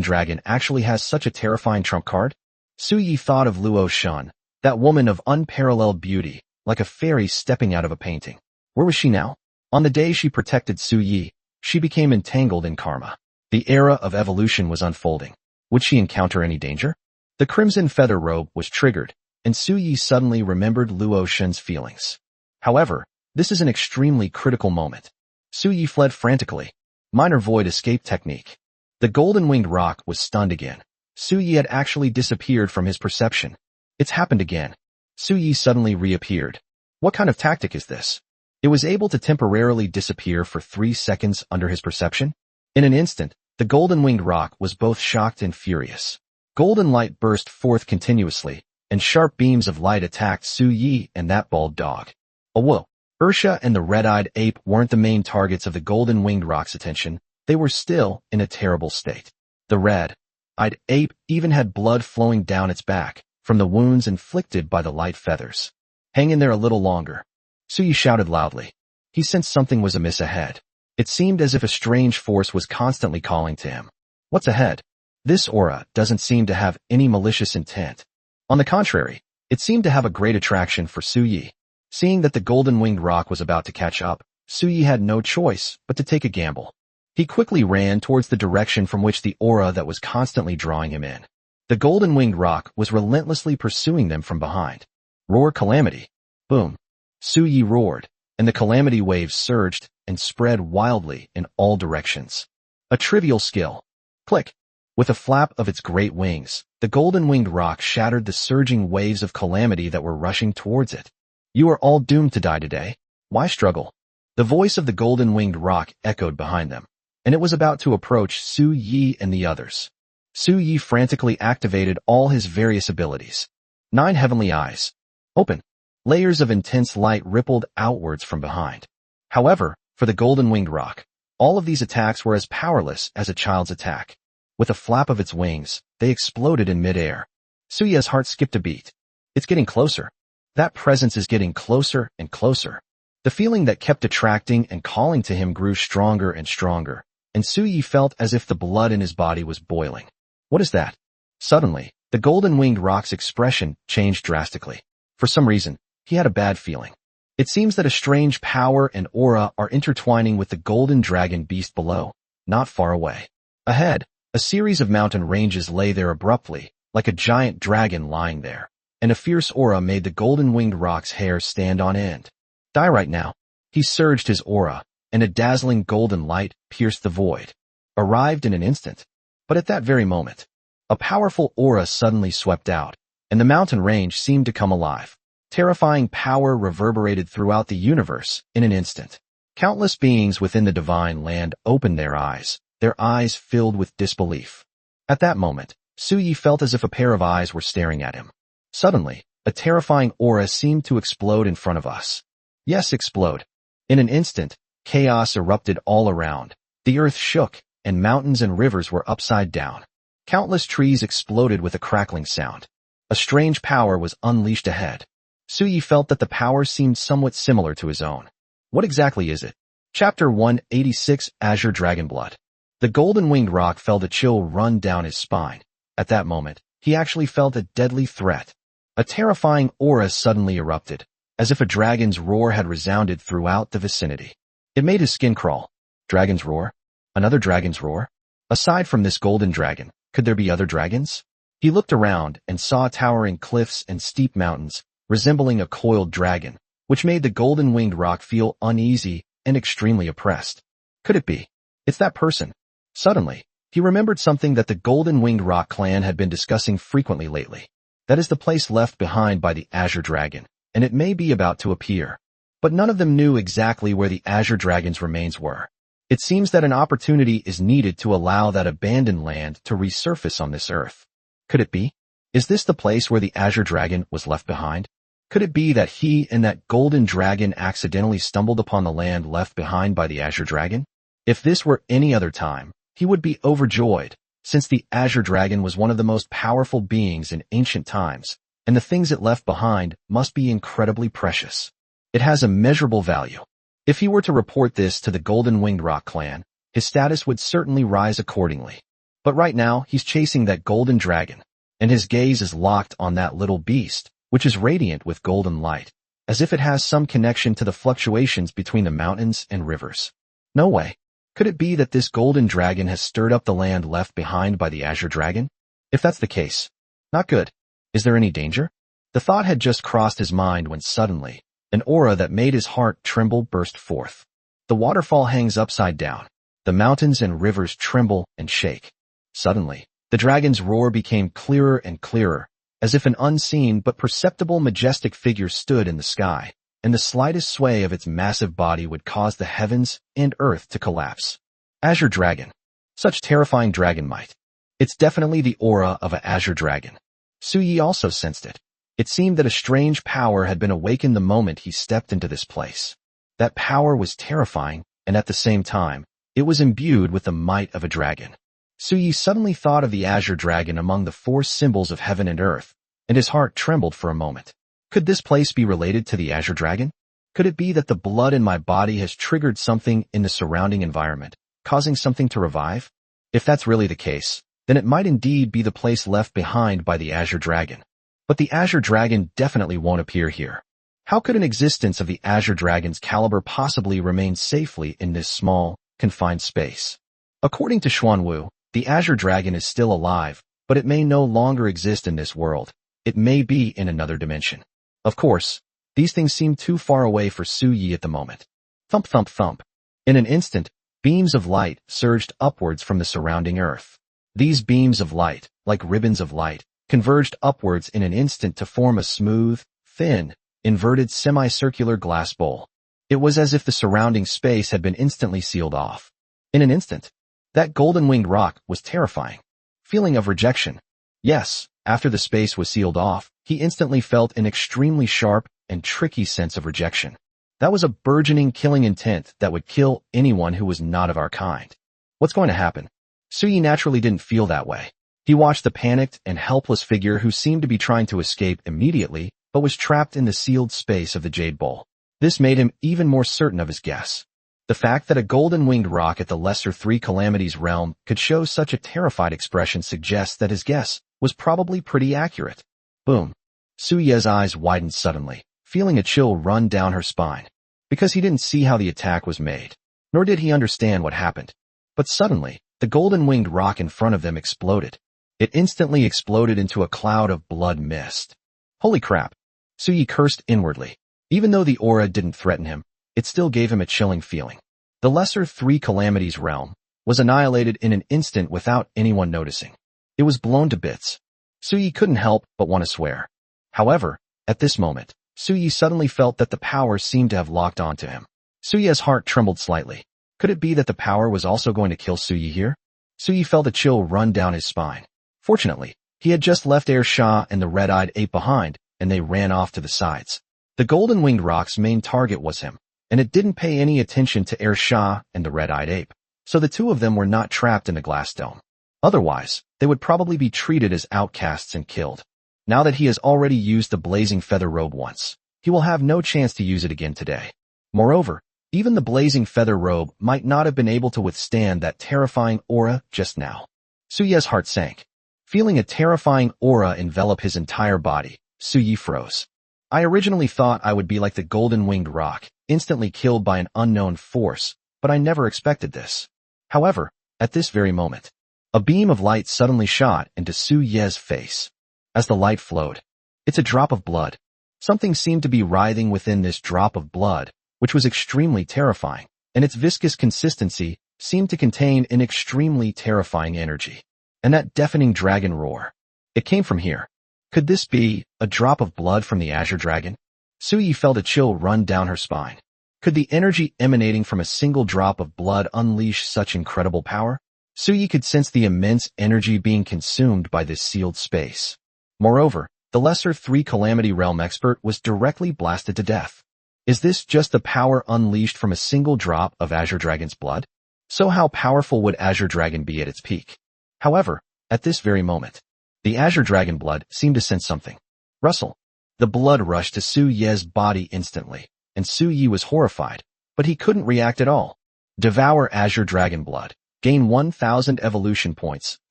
dragon actually has such a terrifying trump card? Suyi thought of Luo Shun, that woman of unparalleled beauty, like a fairy stepping out of a painting. Where was she now? On the day she protected Suyi, she became entangled in karma. The era of evolution was unfolding. Would she encounter any danger? The crimson feather robe was triggered, and Suyi suddenly remembered Luo Shun's feelings. However, this is an extremely critical moment. Suyi fled frantically. Minor void escape technique. The golden-winged roc was stunned again. Suyi had actually disappeared from his perception. It's happened again. Suyi suddenly reappeared. What kind of tactic is this? It was able to temporarily disappear for 3 seconds under his perception. In an instant, the golden-winged roc was both shocked and furious. Golden light burst forth continuously, and sharp beams of light attacked Suyi and that bald dog. Oh whoa. Ursha and the red-eyed ape weren't the main targets of the golden-winged roc's attention. They were still in a terrible state. The red-eyed ape even had blood flowing down its back from the wounds inflicted by the light feathers. Hang in there a little longer. Suyi shouted loudly. He sensed something was amiss ahead. It seemed as if a strange force was constantly calling to him. What's ahead? This aura doesn't seem to have any malicious intent. On the contrary, it seemed to have a great attraction for Suyi. Seeing that the golden-winged roc was about to catch up, Suyi had no choice but to take a gamble. He quickly ran towards the direction from which the aura that was constantly drawing him in. The golden-winged roc was relentlessly pursuing them from behind. Roar calamity. Boom. Suyi roared, and the calamity waves surged and spread wildly in all directions. A trivial skill. Click. With a flap of its great wings, the golden-winged roc shattered the surging waves of calamity that were rushing towards it. You are all doomed to die today. Why struggle? The voice of the golden-winged roc echoed behind them, and it was about to approach Suyi and the others. Suyi frantically activated all his various abilities. 9 heavenly eyes. Open. Layers of intense light rippled outwards from behind. However, for the golden-winged roc, all of these attacks were as powerless as a child's attack. With a flap of its wings, they exploded in midair. Suyi's heart skipped a beat. It's getting closer. That presence is getting closer and closer. The feeling that kept attracting and calling to him grew stronger and stronger, and Suyi felt as if the blood in his body was boiling. What is that? Suddenly, the golden-winged roc's expression changed drastically. For some reason, he had a bad feeling. It seems that a strange power and aura are intertwining with the golden dragon beast below, not far away. Ahead, a series of mountain ranges lay there abruptly, like a giant dragon lying there, and a fierce aura made the golden-winged roc's hair stand on end. Die right now. He surged his aura, and a dazzling golden light pierced the void. Arrived in an instant. But at that very moment, a powerful aura suddenly swept out, and the mountain range seemed to come alive. Terrifying power reverberated throughout the universe in an instant. Countless beings within the divine land opened their eyes filled with disbelief. At that moment, Suyi felt as if a pair of eyes were staring at him. Suddenly, a terrifying aura seemed to explode in front of us. Yes, explode. In an instant, chaos erupted all around. The earth shook, and mountains and rivers were upside down. Countless trees exploded with a crackling sound. A strange power was unleashed ahead. Suyi felt that the power seemed somewhat similar to his own. What exactly is it? Chapter 186, Azure Dragonblood. The golden-winged rock felt a chill run down his spine. At that moment, he actually felt a deadly threat. A terrifying aura suddenly erupted, as if a dragon's roar had resounded throughout the vicinity. It made his skin crawl. Dragon's roar? Another dragon's roar? Aside from this golden dragon, could there be other dragons? He looked around and saw towering cliffs and steep mountains, resembling a coiled dragon, which made the golden-winged rock feel uneasy and extremely oppressed. Could it be? It's that person. Suddenly, he remembered something that the golden-winged rock clan had been discussing frequently lately. That is the place left behind by the Azure Dragon, and it may be about to appear. But none of them knew exactly where the Azure Dragon's remains were. It seems that an opportunity is needed to allow that abandoned land to resurface on this earth. Could it be? Is this the place where the Azure Dragon was left behind? Could it be that he and that golden dragon accidentally stumbled upon the land left behind by the Azure Dragon? If this were any other time, he would be overjoyed, since the Azure Dragon was one of the most powerful beings in ancient times, and the things it left behind must be incredibly precious. It has immeasurable value. If he were to report this to the Golden-Winged Rock clan, his status would certainly rise accordingly. But right now, he's chasing that golden dragon, and his gaze is locked on that little beast, which is radiant with golden light, as if it has some connection to the fluctuations between the mountains and rivers. No way. Could it be that this golden dragon has stirred up the land left behind by the Azure Dragon? If that's the case, not good. Is there any danger? The thought had just crossed his mind when suddenly, an aura that made his heart tremble burst forth. The waterfall hangs upside down. The mountains and rivers tremble and shake. Suddenly, the dragon's roar became clearer and clearer, as if an unseen but perceptible majestic figure stood in the sky, and the slightest sway of its massive body would cause the heavens and earth to collapse. Azure Dragon. Such terrifying dragon might. It's definitely the aura of an Azure Dragon. Suyi also sensed it. It seemed that a strange power had been awakened the moment he stepped into this place. That power was terrifying, and at the same time, it was imbued with the might of a dragon. Suyi suddenly thought of the Azure Dragon among the four symbols of heaven and earth, and his heart trembled for a moment. Could this place be related to the Azure Dragon? Could it be that the blood in my body has triggered something in the surrounding environment, causing something to revive? If that's really the case, then it might indeed be the place left behind by the Azure Dragon. But the Azure Dragon definitely won't appear here. How could an existence of the Azure Dragon's caliber possibly remain safely in this small, confined space? According to Xuanwu, the Azure Dragon is still alive, but it may no longer exist in this world. It may be in another dimension. Of course, these things seem too far away for Suyi at the moment. Thump thump thump. In an instant, beams of light surged upwards from the surrounding earth. These beams of light, like ribbons of light, converged upwards in an instant to form a smooth, thin, inverted semicircular glass bowl. It was as if the surrounding space had been instantly sealed off. In an instant, that golden-winged rock was terrifying. Feeling of rejection. Yes, after the space was sealed off, he instantly felt an extremely sharp and tricky sense of rejection. That was a burgeoning killing intent that would kill anyone who was not of our kind. What's going to happen? Suyi naturally didn't feel that way. He watched the panicked and helpless figure who seemed to be trying to escape immediately, but was trapped in the sealed space of the jade bowl. This made him even more certain of his guess. The fact that a golden-winged rock at the Lesser Three Calamities realm could show such a terrified expression suggests that his guess was probably pretty accurate. Boom. Suyi's eyes widened suddenly, feeling a chill run down her spine, because he didn't see how the attack was made, nor did he understand what happened. But suddenly, the golden-winged rock in front of them exploded. It instantly exploded into a cloud of blood mist. Holy crap! Suyi cursed inwardly. Even though the aura didn't threaten him, it still gave him a chilling feeling. The Lesser Three Calamities realm was annihilated in an instant without anyone noticing. It was blown to bits. Suyi couldn't help but want to swear. However, at this moment, Suyi suddenly felt that the power seemed to have locked onto him. Suyi's heart trembled slightly. Could it be that the power was also going to kill Suyi here? Suyi felt a chill run down his spine. Fortunately, he had just left Air Shah and the red-eyed ape behind, and they ran off to the sides. The golden-winged rock's main target was him, and it didn't pay any attention to Air Shah and the red-eyed ape, so the two of them were not trapped in the glass dome. Otherwise, they would probably be treated as outcasts and killed. Now that he has already used the blazing feather robe once, he will have no chance to use it again today. Moreover, even the blazing feather robe might not have been able to withstand that terrifying aura just now. Suyi's heart sank. Feeling a terrifying aura envelop his entire body, Suyi froze. I originally thought I would be like the golden-winged rock, instantly killed by an unknown force, but I never expected this. However, at this very moment, a beam of light suddenly shot into Suyi's face. As the light flowed, it's a drop of blood. Something seemed to be writhing within this drop of blood, which was extremely terrifying, and its viscous consistency seemed to contain an extremely terrifying energy. And that deafening dragon roar. It came from here. Could this be a drop of blood from the Azure Dragon? Suyi felt a chill run down her spine. Could the energy emanating from a single drop of blood unleash such incredible power? Suyi could sense the immense energy being consumed by this sealed space. Moreover, the lesser 3 Calamity Realm expert was directly blasted to death. Is this just the power unleashed from a single drop of Azure Dragon's blood? So how powerful would Azure Dragon be at its peak? However, at this very moment, the Azure Dragon blood seemed to sense something. Rustle. The blood rushed to Suyi's body instantly, and Suyi was horrified, but he couldn't react at all. Devour Azure Dragon blood. Gain 1,000 evolution points, /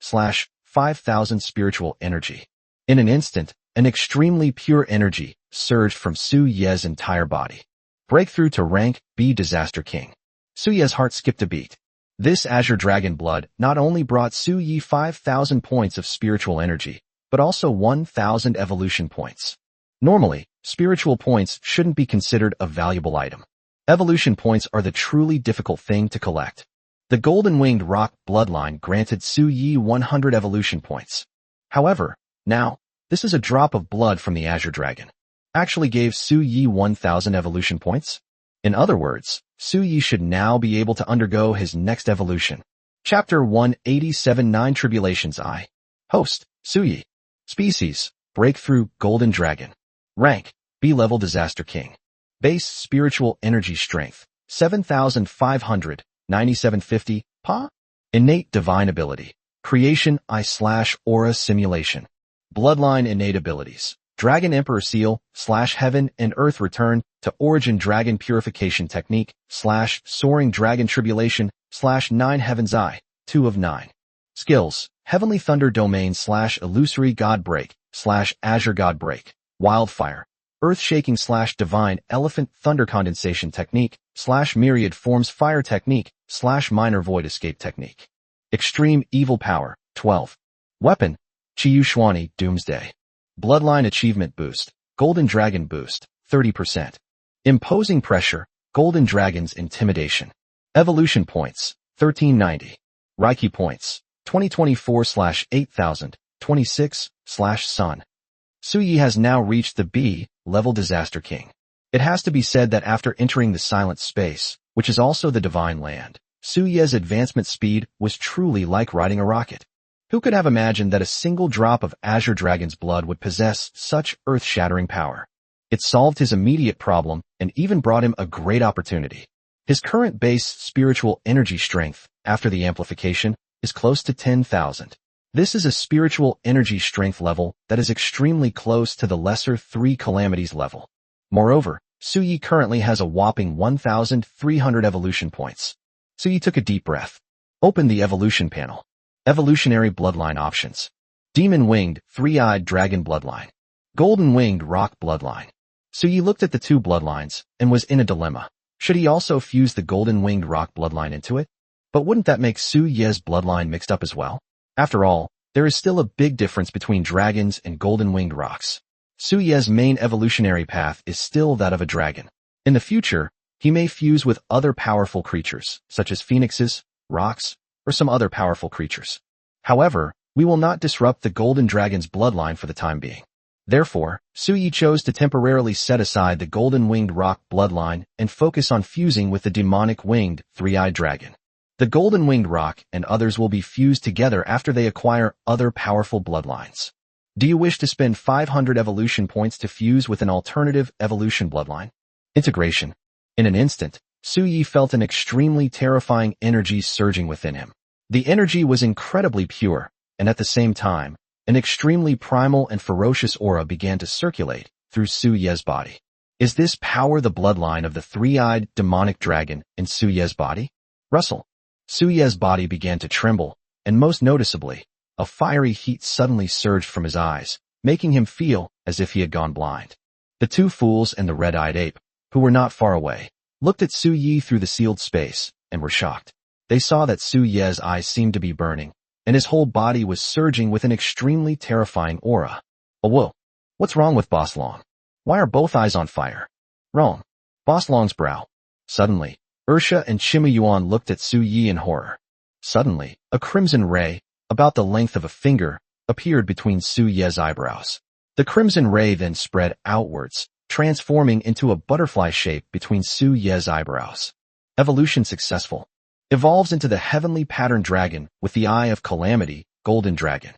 5,000 spiritual energy. In an instant, an extremely pure energy surged from Suyi's entire body. Breakthrough to rank B Disaster King. Suyi's heart skipped a beat. This Azure Dragon blood not only brought Suyi 5,000 points of spiritual energy, but also 1,000 evolution points. Normally, spiritual points shouldn't be considered a valuable item. Evolution points are the truly difficult thing to collect. The golden-winged rock bloodline granted Suyi 100 evolution points. However, now, this is a drop of blood from the Azure Dragon. Actually gave Suyi 1,000 evolution points? In other words, Suyi should now be able to undergo his next evolution. Chapter 187 9 Tribulations I. Host, Suyi. Species, Breakthrough Golden Dragon. Rank, B-Level Disaster King. Base Spiritual Energy Strength, 7,500, 9750, Pa? Innate Divine Ability. Creation I/Aura Simulation. Bloodline Innate Abilities. Dragon Emperor Seal, /Heaven and Earth Return to Origin Dragon Purification Technique, /Soaring Dragon Tribulation, /9 Heaven's Eye, 2 of 9. Skills, Heavenly Thunder Domain / Illusory God Break, /Azure God Break. Wildfire. Earth-Shaking / Divine Elephant Thunder Condensation Technique, / Myriad Forms Fire Technique, / Minor Void Escape Technique. Extreme Evil Power, 12. Weapon, Chiyushwani Doomsday. Bloodline Achievement Boost, Golden Dragon Boost, 30%. Imposing Pressure, Golden Dragon's Intimidation. Evolution Points, 1390. Reiki Points, 2024/8000, 26, /Sun. Suyi has now reached the B-Level Disaster King. It has to be said that after entering the Silent Space, which is also the Divine Land, Suyi's advancement speed was truly like riding a rocket. Who could have imagined that a single drop of Azure Dragon's blood would possess such earth-shattering power? It solved his immediate problem and even brought him a great opportunity. His current base spiritual energy strength, after the amplification, is close to 10,000. This is a spiritual energy strength level that is extremely close to the lesser 3 calamities level. Moreover, Suyi currently has a whopping 1,300 evolution points. Suyi took a deep breath. Open the evolution panel. Evolutionary Bloodline Options. Demon-Winged, Three-Eyed Dragon Bloodline. Golden-Winged Rock Bloodline. Suyi looked at the two bloodlines and was in a dilemma. Should he also fuse the Golden-Winged Rock Bloodline into it? But wouldn't that make Suyi's bloodline mixed up as well? After all, there is still a big difference between dragons and golden-winged rocks. Suyi's main evolutionary path is still that of a dragon. In the future, he may fuse with other powerful creatures, such as phoenixes, rocks, or some other powerful creatures. However, we will not disrupt the golden dragon's bloodline for the time being. Therefore, Suyi chose to temporarily set aside the golden-winged rock bloodline and focus on fusing with the demonic-winged three-eyed dragon. The golden-winged rock and others will be fused together after they acquire other powerful bloodlines. Do you wish to spend 500 evolution points to fuse with an alternative evolution bloodline? Integration. In an instant, Suyi felt an extremely terrifying energy surging within him. The energy was incredibly pure, and at the same time, an extremely primal and ferocious aura began to circulate through Suyi's body. Is this power the bloodline of the three-eyed demonic dragon in Suyi's body? Rustle. Suyi's body began to tremble, and most noticeably, a fiery heat suddenly surged from his eyes, making him feel as if he had gone blind. The two fools and the red-eyed ape, who were not far away, looked at Suyi through the sealed space and were shocked. They saw that Suyi's eyes seemed to be burning, and his whole body was surging with an extremely terrifying aura. Oh, whoa. What's wrong with Boss Long? Why are both eyes on fire? Wrong. Boss Long's brow. Suddenly, Ursha and Chimayuan looked at Suyi in horror. Suddenly, a crimson ray, about the length of a finger, appeared between Suyi's eyebrows. The crimson ray then spread outwards, transforming into a butterfly shape between Suyi's eyebrows. Evolution successful. Evolves into the heavenly pattern dragon with the eye of calamity, golden dragon.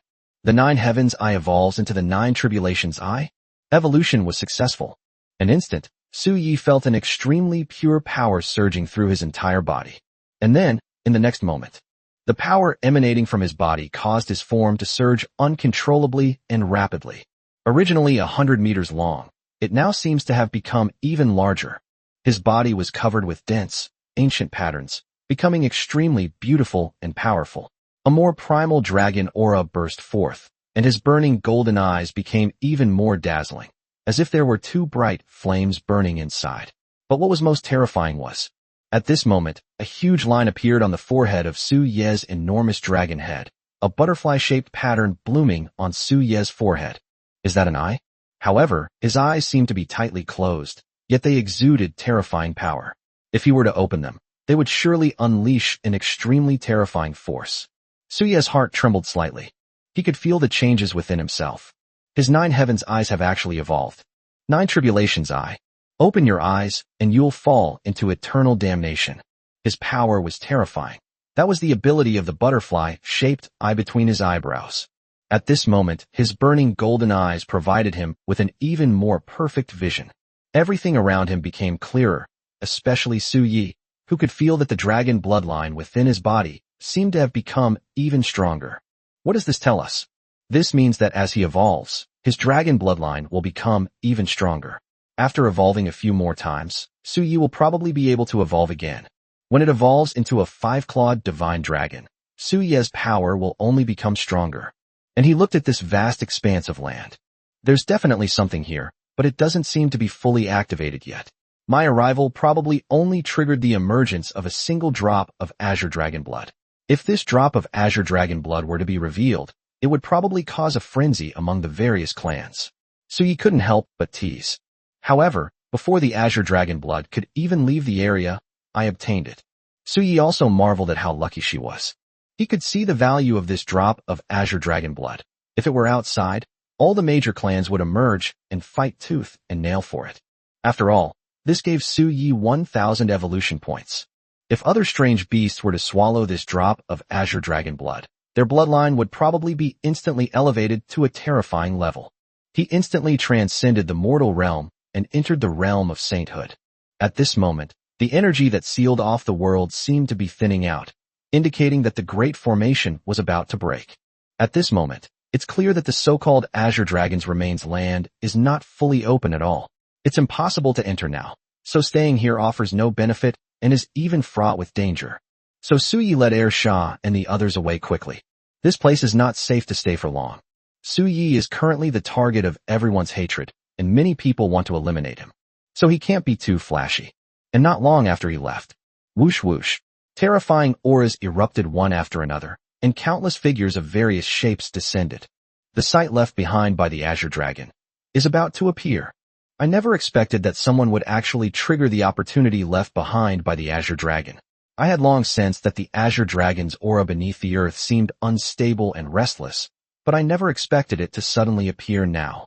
The 9 heavens eye evolves into the 9 tribulations eye. Evolution was successful. An instant, Suyi felt an extremely pure power surging through his entire body. And then, in the next moment, the power emanating from his body caused his form to surge uncontrollably and rapidly. Originally 100 meters long, it now seems to have become even larger. His body was covered with dense, ancient patterns, becoming extremely beautiful and powerful. A more primal dragon aura burst forth, and his burning golden eyes became even more dazzling, as if there were 2 bright flames burning inside. But what was most terrifying was, at this moment, a huge line appeared on the forehead of Suyi's enormous dragon head, a butterfly-shaped pattern blooming on Suyi's forehead. Is that an eye? However, his eyes seemed to be tightly closed, yet they exuded terrifying power. If he were to open them, they would surely unleash an extremely terrifying force. Suyi's heart trembled slightly. He could feel the changes within himself. His 9 heavens eyes have actually evolved. 9 tribulations eye. Open your eyes, and you'll fall into eternal damnation. His power was terrifying. That was the ability of the butterfly-shaped eye between his eyebrows. At this moment, his burning golden eyes provided him with an even more perfect vision. Everything around him became clearer, especially Suyi, who could feel that the dragon bloodline within his body seemed to have become even stronger. What does this tell us? This means that as he evolves, his dragon bloodline will become even stronger. After evolving a few more times, Suyi will probably be able to evolve again. When it evolves into a 5-clawed divine dragon, Suyi's power will only become stronger. And he looked at this vast expanse of land. There's definitely something here, but it doesn't seem to be fully activated yet. My arrival probably only triggered the emergence of a single drop of Azure Dragon blood. If this drop of Azure Dragon blood were to be revealed, it would probably cause a frenzy among the various clans. Suyi couldn't help but tease. However, before the Azure Dragon blood could even leave the area, I obtained it. Suyi also marveled at how lucky she was. He could see the value of this drop of Azure Dragon blood. If it were outside, all the major clans would emerge and fight tooth and nail for it. After all, this gave Suyi 1,000 evolution points. If other strange beasts were to swallow this drop of Azure Dragon blood, their bloodline would probably be instantly elevated to a terrifying level. He instantly transcended the mortal realm and entered the realm of sainthood. At this moment, the energy that sealed off the world seemed to be thinning out, indicating that the Great Formation was about to break. At this moment, it's clear that the so-called Azure Dragon's remains land is not fully open at all. It's impossible to enter now, so staying here offers no benefit and is even fraught with danger. So Suyi led Air Shah and the others away quickly. This place is not safe to stay for long. Suyi is currently the target of everyone's hatred, and many people want to eliminate him. So he can't be too flashy. And not long after he left. Whoosh whoosh. Terrifying auras erupted one after another, and countless figures of various shapes descended. The site left behind by the Azure Dragon is about to appear. I never expected that someone would actually trigger the opportunity left behind by the Azure Dragon. I had long sensed that the Azure Dragon's aura beneath the earth seemed unstable and restless, but I never expected it to suddenly appear now.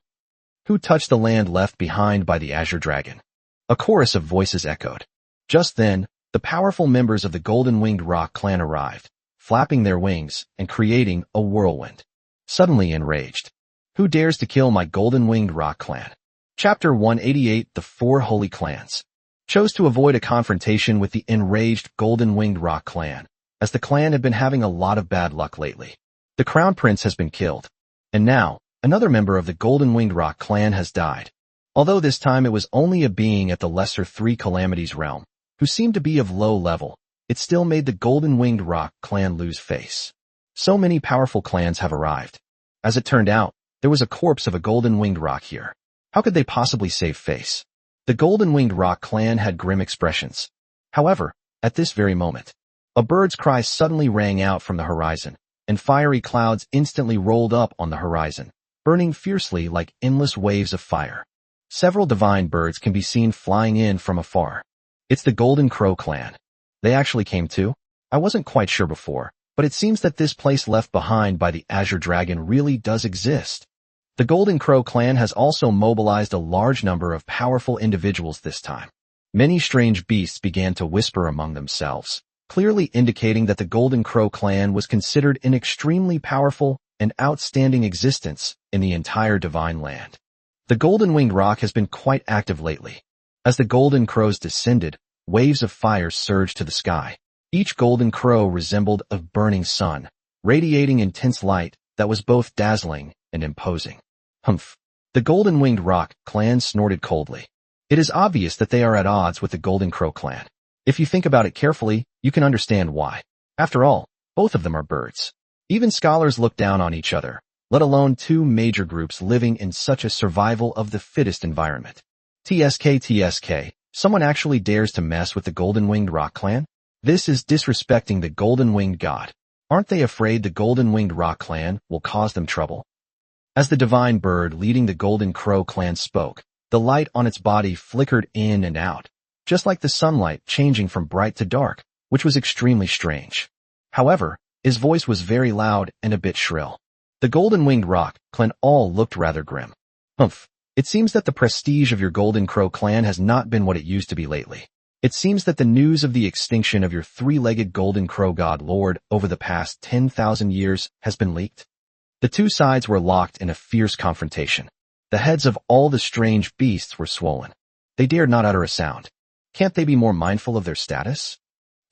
Who touched the land left behind by the Azure Dragon? A chorus of voices echoed. Just then, the powerful members of the Golden-Winged Rock clan arrived, flapping their wings and creating a whirlwind. Suddenly enraged. Who dares to kill my Golden-Winged Rock clan? Chapter 188 The Four Holy Clans chose to avoid a confrontation with the enraged Golden-Winged Rock clan, as the clan had been having a lot of bad luck lately. The Crown Prince has been killed, and now, another member of the Golden-Winged Rock clan has died. Although this time it was only a being at the Lesser Three Calamities realm, who seemed to be of low level, it still made the Golden-Winged Rock clan lose face. So many powerful clans have arrived. As it turned out, there was a corpse of a Golden-Winged Rock here. How could they possibly save face? The Golden-Winged Rock clan had grim expressions. However, at this very moment, a bird's cry suddenly rang out from the horizon, and fiery clouds instantly rolled up on the horizon, burning fiercely like endless waves of fire. Several divine birds can be seen flying in from afar. It's the Golden Crow clan. They actually came too? I wasn't quite sure before, but it seems that this place left behind by the Azure Dragon really does exist. The Golden Crow clan has also mobilized a large number of powerful individuals this time. Many strange beasts began to whisper among themselves, clearly indicating that the Golden Crow clan was considered an extremely powerful and outstanding existence in the entire divine land. The Golden-Winged Rock has been quite active lately. As the Golden Crows descended, waves of fire surged to the sky. Each Golden Crow resembled a burning sun, radiating intense light that was both dazzling and imposing. Humph. The Golden-Winged Rock clan snorted coldly. It is obvious that they are at odds with the Golden Crow clan. If you think about it carefully, you can understand why. After all, both of them are birds. Even scholars look down on each other, let alone two major groups living in such a survival of the fittest environment. TSK, someone actually dares to mess with the Golden-Winged Rock clan? This is disrespecting the Golden-Winged God. Aren't they afraid the Golden-Winged Rock clan will cause them trouble? As the divine bird leading the Golden Crow clan spoke, the light on its body flickered in and out, just like the sunlight changing from bright to dark, which was extremely strange. However, his voice was very loud and a bit shrill. The Golden-Winged Rock clan all looked rather grim. Humph, it seems that the prestige of your Golden Crow clan has not been what it used to be lately. It seems that the news of the extinction of your three-legged Golden Crow God Lord over the past 10,000 years has been leaked. The two sides were locked in a fierce confrontation. The heads of all the strange beasts were swollen. They dared not utter a sound. Can't they be more mindful of their status?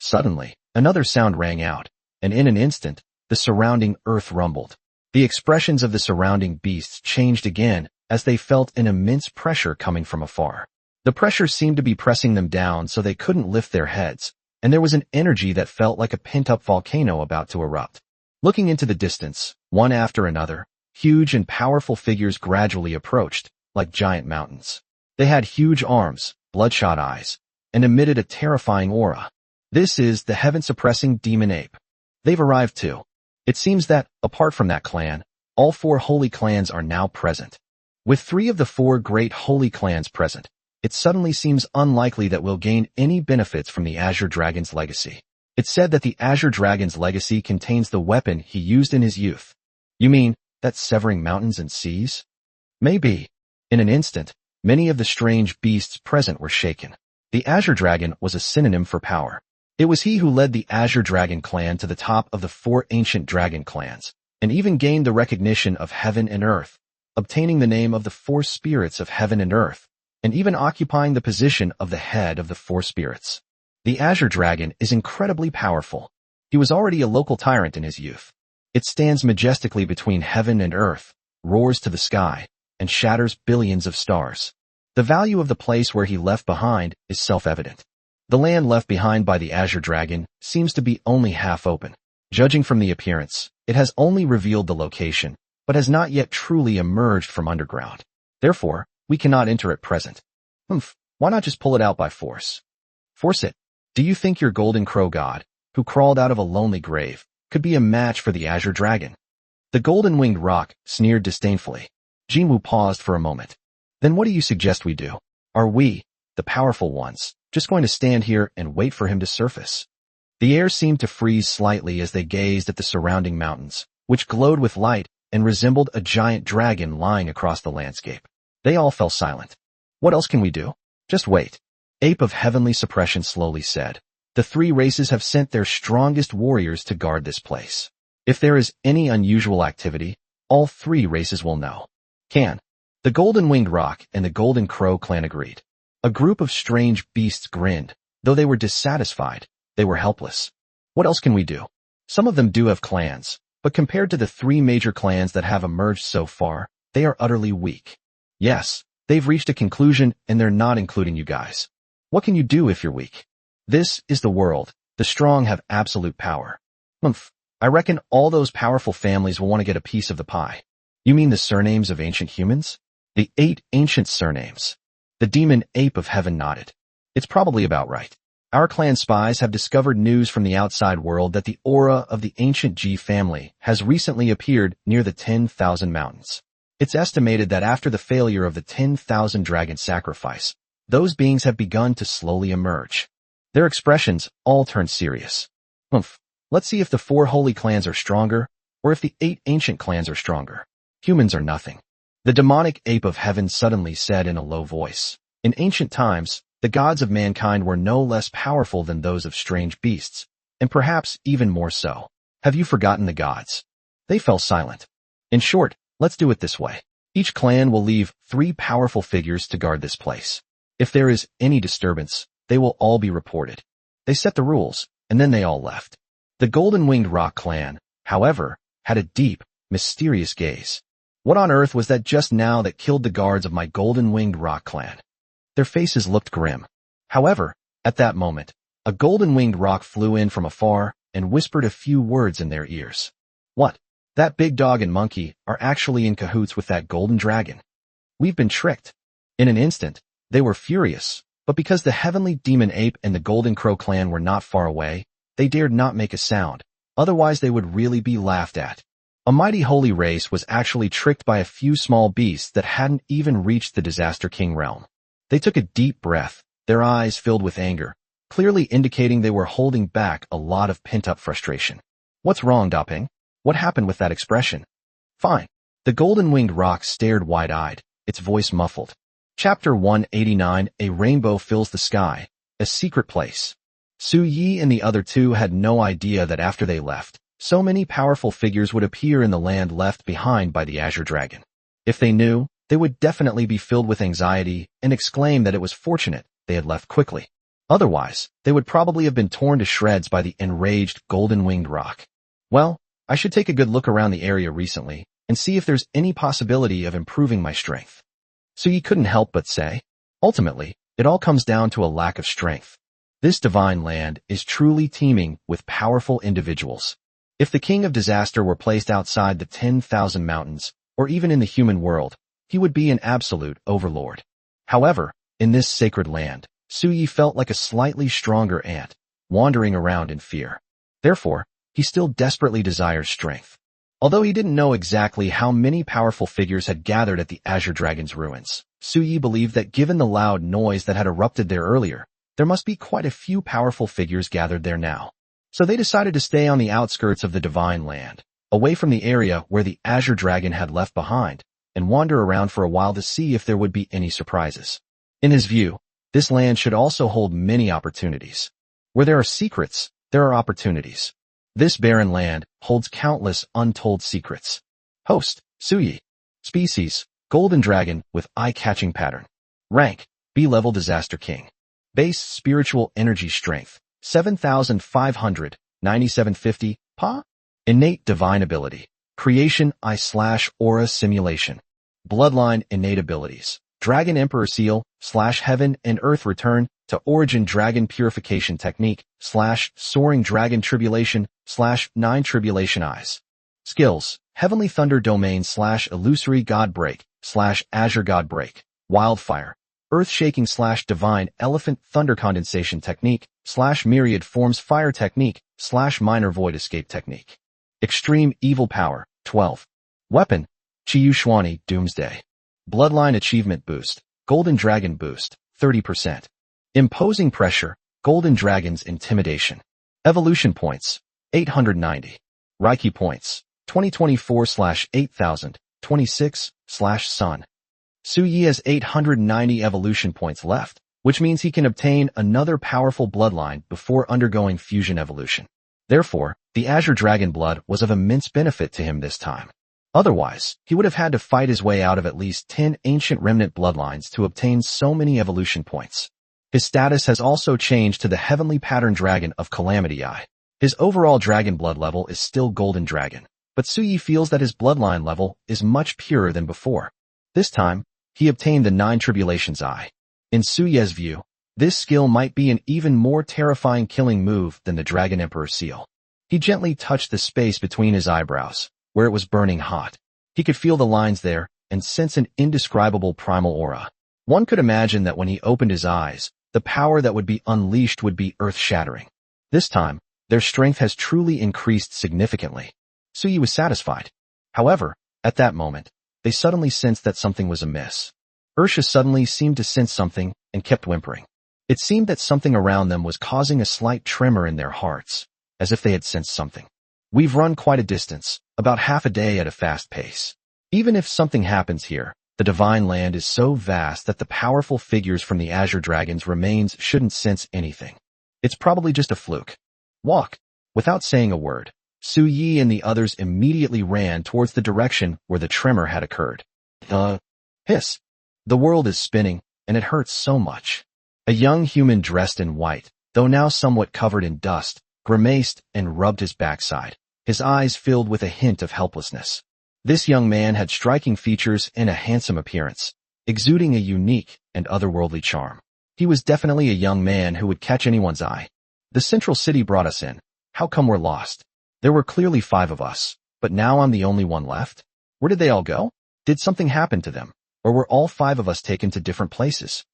Suddenly, another sound rang out, and in an instant, the surrounding earth rumbled. The expressions of the surrounding beasts changed again as they felt an immense pressure coming from afar. The pressure seemed to be pressing them down so they couldn't lift their heads, and there was an energy that felt like a pent-up volcano about to erupt. Looking into the distance, one after another, huge and powerful figures gradually approached, like giant mountains. They had huge arms, bloodshot eyes, and emitted a terrifying aura. This is the heaven-suppressing demon ape. They've arrived too. It seems that, apart from that clan, all four holy clans are now present. With 3 of the 4 great holy clans present, it suddenly seems unlikely that we'll gain any benefits from the Azure Dragon's legacy. It's said that the Azure Dragon's legacy contains the weapon he used in his youth. You mean, that severing mountains and seas? Maybe. In an instant, many of the strange beasts present were shaken. The Azure Dragon was a synonym for power. It was he who led the Azure Dragon clan to the top of the 4 ancient dragon clans, and even gained the recognition of heaven and earth, obtaining the name of the 4 spirits of heaven and earth, and even occupying the position of the head of the 4 spirits. The Azure Dragon is incredibly powerful. He was already a local tyrant in his youth. It stands majestically between heaven and earth, roars to the sky, and shatters billions of stars. The value of the place where he left behind is self-evident. The land left behind by the Azure Dragon seems to be only half open. Judging from the appearance, it has only revealed the location, but has not yet truly emerged from underground. Therefore, we cannot enter at present. Why not just pull it out by force? Force it. Do you think your Golden Crow God, who crawled out of a lonely grave, could be a match for the Azure Dragon? The Golden-Winged Rock sneered disdainfully. Jinwoo paused for a moment. Then what do you suggest we do? Are we, the powerful ones, just going to stand here and wait for him to surface? The air seemed to freeze slightly as they gazed at the surrounding mountains, which glowed with light and resembled a giant dragon lying across the landscape. They all fell silent. What else can we do? Just wait. Ape of Heavenly Suppression slowly said. The three races have sent their strongest warriors to guard this place. If there is any unusual activity, all three races will know. Can. The Golden Winged Rock and the Golden Crow clan agreed. A group of strange beasts grinned. Though they were dissatisfied, they were helpless. What else can we do? Some of them do have clans, but compared to the three major clans that have emerged so far, they are utterly weak. Yes, they've reached a conclusion and they're not including you guys. What can you do if you're weak? This is the world. The strong have absolute power. I reckon all those powerful families will want to get a piece of the pie. You mean the surnames of ancient humans? The 8 ancient surnames. The demon Ape of Heaven nodded. It's probably about right. Our clan spies have discovered news from the outside world that the aura of the ancient G family has recently appeared near the 10,000 mountains. It's estimated that after the failure of the 10,000 dragon sacrifice, those beings have begun to slowly emerge. Their expressions all turn serious. Let's see if the 4 holy clans are stronger, or if the 8 ancient clans are stronger. Humans are nothing. The demonic Ape of Heaven suddenly said in a low voice. In ancient times, the gods of mankind were no less powerful than those of strange beasts, and perhaps even more so. Have you forgotten the gods? They fell silent. In short, let's do it this way. Each clan will leave 3 powerful figures to guard this place. If there is any disturbance, they will all be reported. They set the rules, and then they all left. The Golden Winged Rock clan, however, had a deep, mysterious gaze. What on earth was that just now that killed the guards of my Golden Winged Rock clan? Their faces looked grim. However, at that moment, a Golden Winged Rock flew in from afar and whispered a few words in their ears. What? That big dog and monkey are actually in cahoots with that golden dragon. We've been tricked. In an instant, they were furious, but because the Heavenly Demon Ape and the Golden Crow clan were not far away, they dared not make a sound, otherwise they would really be laughed at. A mighty holy race was actually tricked by a few small beasts that hadn't even reached the Disaster King realm. They took a deep breath, their eyes filled with anger, clearly indicating they were holding back a lot of pent-up frustration. What's wrong, Daping? What happened with that expression? Fine. The Golden Winged Rock stared wide-eyed, its voice muffled. Chapter 189, A Rainbow Fills the Sky, A Secret Place. Su Yi and the other 2 had no idea that after they left, so many powerful figures would appear in the land left behind by the Azure Dragon. If they knew, they would definitely be filled with anxiety and exclaim that it was fortunate they had left quickly. Otherwise, they would probably have been torn to shreds by the enraged Golden Winged Rock. Well, I should take a good look around the area recently and see if there's any possibility of improving my strength. So you couldn't help but say, ultimately, it all comes down to a lack of strength. This divine land is truly teeming with powerful individuals. If the King of Disaster were placed outside the 10,000 mountains, or even in the human world, he would be an absolute overlord. However, in this sacred land, Su Yi felt like a slightly stronger ant, wandering around in fear. Therefore, he still desperately desires strength. Although he didn't know exactly how many powerful figures had gathered at the Azure Dragon's ruins, Su Yi believed that given the loud noise that had erupted there earlier, there must be quite a few powerful figures gathered there now. So they decided to stay on the outskirts of the divine land, away from the area where the Azure Dragon had left behind, and wander around for a while to see if there would be any surprises. In his view, this land should also hold many opportunities. Where there are secrets, there are opportunities. This barren land holds countless untold secrets. Host, Su Yi. Species, Golden Dragon with eye-catching pattern. Rank, B-level Disaster King. Base Spiritual Energy Strength, 7,500, 9750, Pa? Innate Divine Ability. Creation I/Aura Simulation. Bloodline Innate Abilities. Dragon Emperor Seal, /Heaven and Earth Return to Origin Dragon Purification Technique, /Soaring Dragon Tribulation, /9 Tribulation Eyes. Skills. Heavenly Thunder Domain / Illusory God Break, /Azure God Break. Wildfire. Earth-Shaking / Divine Elephant Thunder Condensation Technique, / Myriad Forms Fire Technique, / Minor Void Escape Technique. Extreme Evil Power, 12. Weapon, Chiyu Xuani Doomsday. Bloodline Achievement Boost, Golden Dragon Boost, 30%. Imposing Pressure, Golden Dragon's Intimidation. Evolution Points, 890. Reiki Points, 2024/8000, 26/Sun. Su-Yi has 890 evolution points left, which means he can obtain another powerful bloodline before undergoing fusion evolution. Therefore, the Azure Dragon blood was of immense benefit to him this time. Otherwise, he would have had to fight his way out of at least 10 ancient remnant bloodlines to obtain so many evolution points. His status has also changed to the Heavenly Pattern Dragon of Calamity Eye. His overall dragon blood level is still Golden Dragon, but Su-Yi feels that his bloodline level is much purer than before. This time, he obtained the 9 Tribulations Eye. In Su-Ye's view, this skill might be an even more terrifying killing move than the Dragon Emperor seal. He gently touched the space between his eyebrows, where it was burning hot. He could feel the lines there and sense an indescribable primal aura. One could imagine that when he opened his eyes, the power that would be unleashed would be earth-shattering. This time, their strength has truly increased significantly. Su-Yi was satisfied. However, at that moment, they suddenly sensed that something was amiss. Ursha suddenly seemed to sense something and kept whimpering. It seemed that something around them was causing a slight tremor in their hearts, as if they had sensed something. We've run quite a distance, about half a day at a fast pace. Even if something happens here, the divine land is so vast that the powerful figures from the Azure Dragon's remains shouldn't sense anything. It's probably just a fluke. Walk. Without saying a word, Su-Yi and the others immediately ran towards the direction where the tremor had occurred. Hiss. The world is spinning, and it hurts so much. A young human dressed in white, though now somewhat covered in dust, grimaced and rubbed his backside, his eyes filled with a hint of helplessness. This young man had striking features and a handsome appearance, exuding a unique and otherworldly charm. He was definitely a young man who would catch anyone's eye. The central city brought us in. How come we're lost? There were clearly 5 of us, but now I'm the only one left? Where did they all go? Did something happen to them? Or were all 5 of us taken to different places?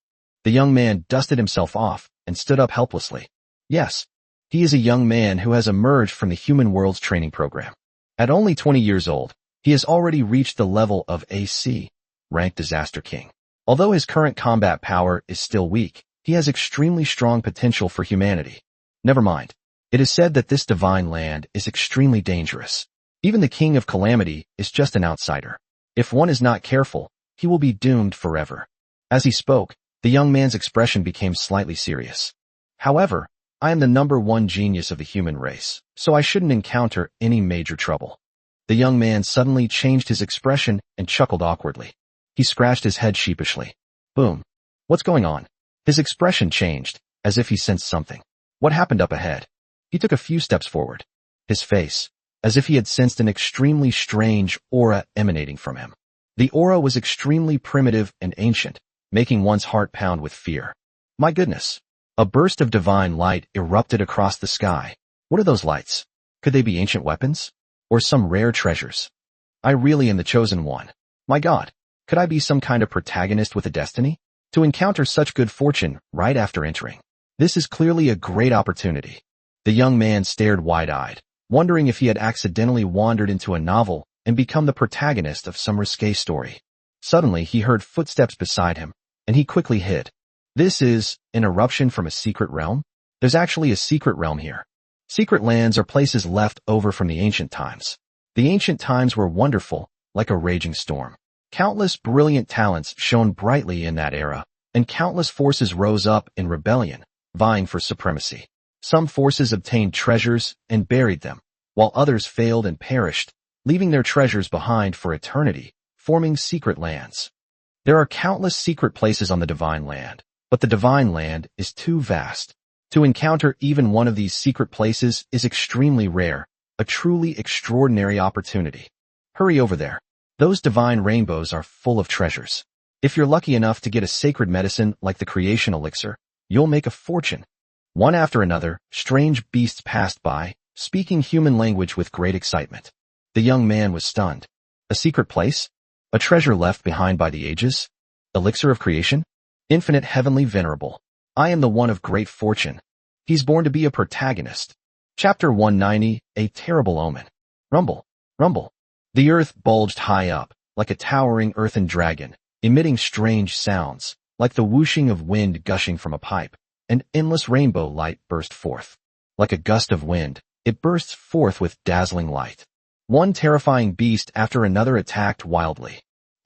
The young man dusted himself off and stood up helplessly. Yes, he is a young man who has emerged from the human world's training program. At only 20 years old, he has already reached the level of AC, ranked Disaster King. Although his current combat power is still weak, he has extremely strong potential for humanity. Never mind. It is said that this divine land is extremely dangerous. Even the King of Calamity is just an outsider. If one is not careful, he will be doomed forever. As he spoke, the young man's expression became slightly serious. However, I am the #1 genius of the human race, so I shouldn't encounter any major trouble. The young man suddenly changed his expression and chuckled awkwardly. He scratched his head sheepishly. Boom. What's going on? His expression changed, as if he sensed something. What happened up ahead? He took a few steps forward. His face, as if he had sensed an extremely strange aura emanating from him. The aura was extremely primitive and ancient, making one's heart pound with fear. My goodness. A burst of divine light erupted across the sky. What are those lights? Could they be ancient weapons? Or some rare treasures? I really am the chosen one. My God, could I be some kind of protagonist with a destiny? To encounter such good fortune right after entering. This is clearly a great opportunity. The young man stared wide-eyed, wondering if he had accidentally wandered into a novel and become the protagonist of some risque story. Suddenly he heard footsteps beside him, and he quickly hid. This is an eruption from a secret realm? There's actually a secret realm here. Secret lands are places left over from the ancient times. The ancient times were wonderful, like a raging storm. Countless brilliant talents shone brightly in that era, and countless forces rose up in rebellion, vying for supremacy. Some forces obtained treasures and buried them, while others failed and perished, leaving their treasures behind for eternity, forming secret lands. There are countless secret places on the divine land, but the divine land is too vast. To encounter even one of these secret places is extremely rare, a truly extraordinary opportunity. Hurry over there. Those divine rainbows are full of treasures. If you're lucky enough to get a sacred medicine like the creation elixir, you'll make a fortune. One after another, strange beasts passed by, speaking human language with great excitement. The young man was stunned. A secret place? A treasure left behind by the ages? Elixir of creation? Infinite heavenly venerable. I am the one of great fortune. He's born to be a protagonist. Chapter 190, A Terrible Omen. Rumble, rumble. The earth bulged high up, like a towering earthen dragon, emitting strange sounds, like the whooshing of wind gushing from a pipe. An endless rainbow light burst forth. Like a gust of wind, it bursts forth with dazzling light. One terrifying beast after another attacked wildly.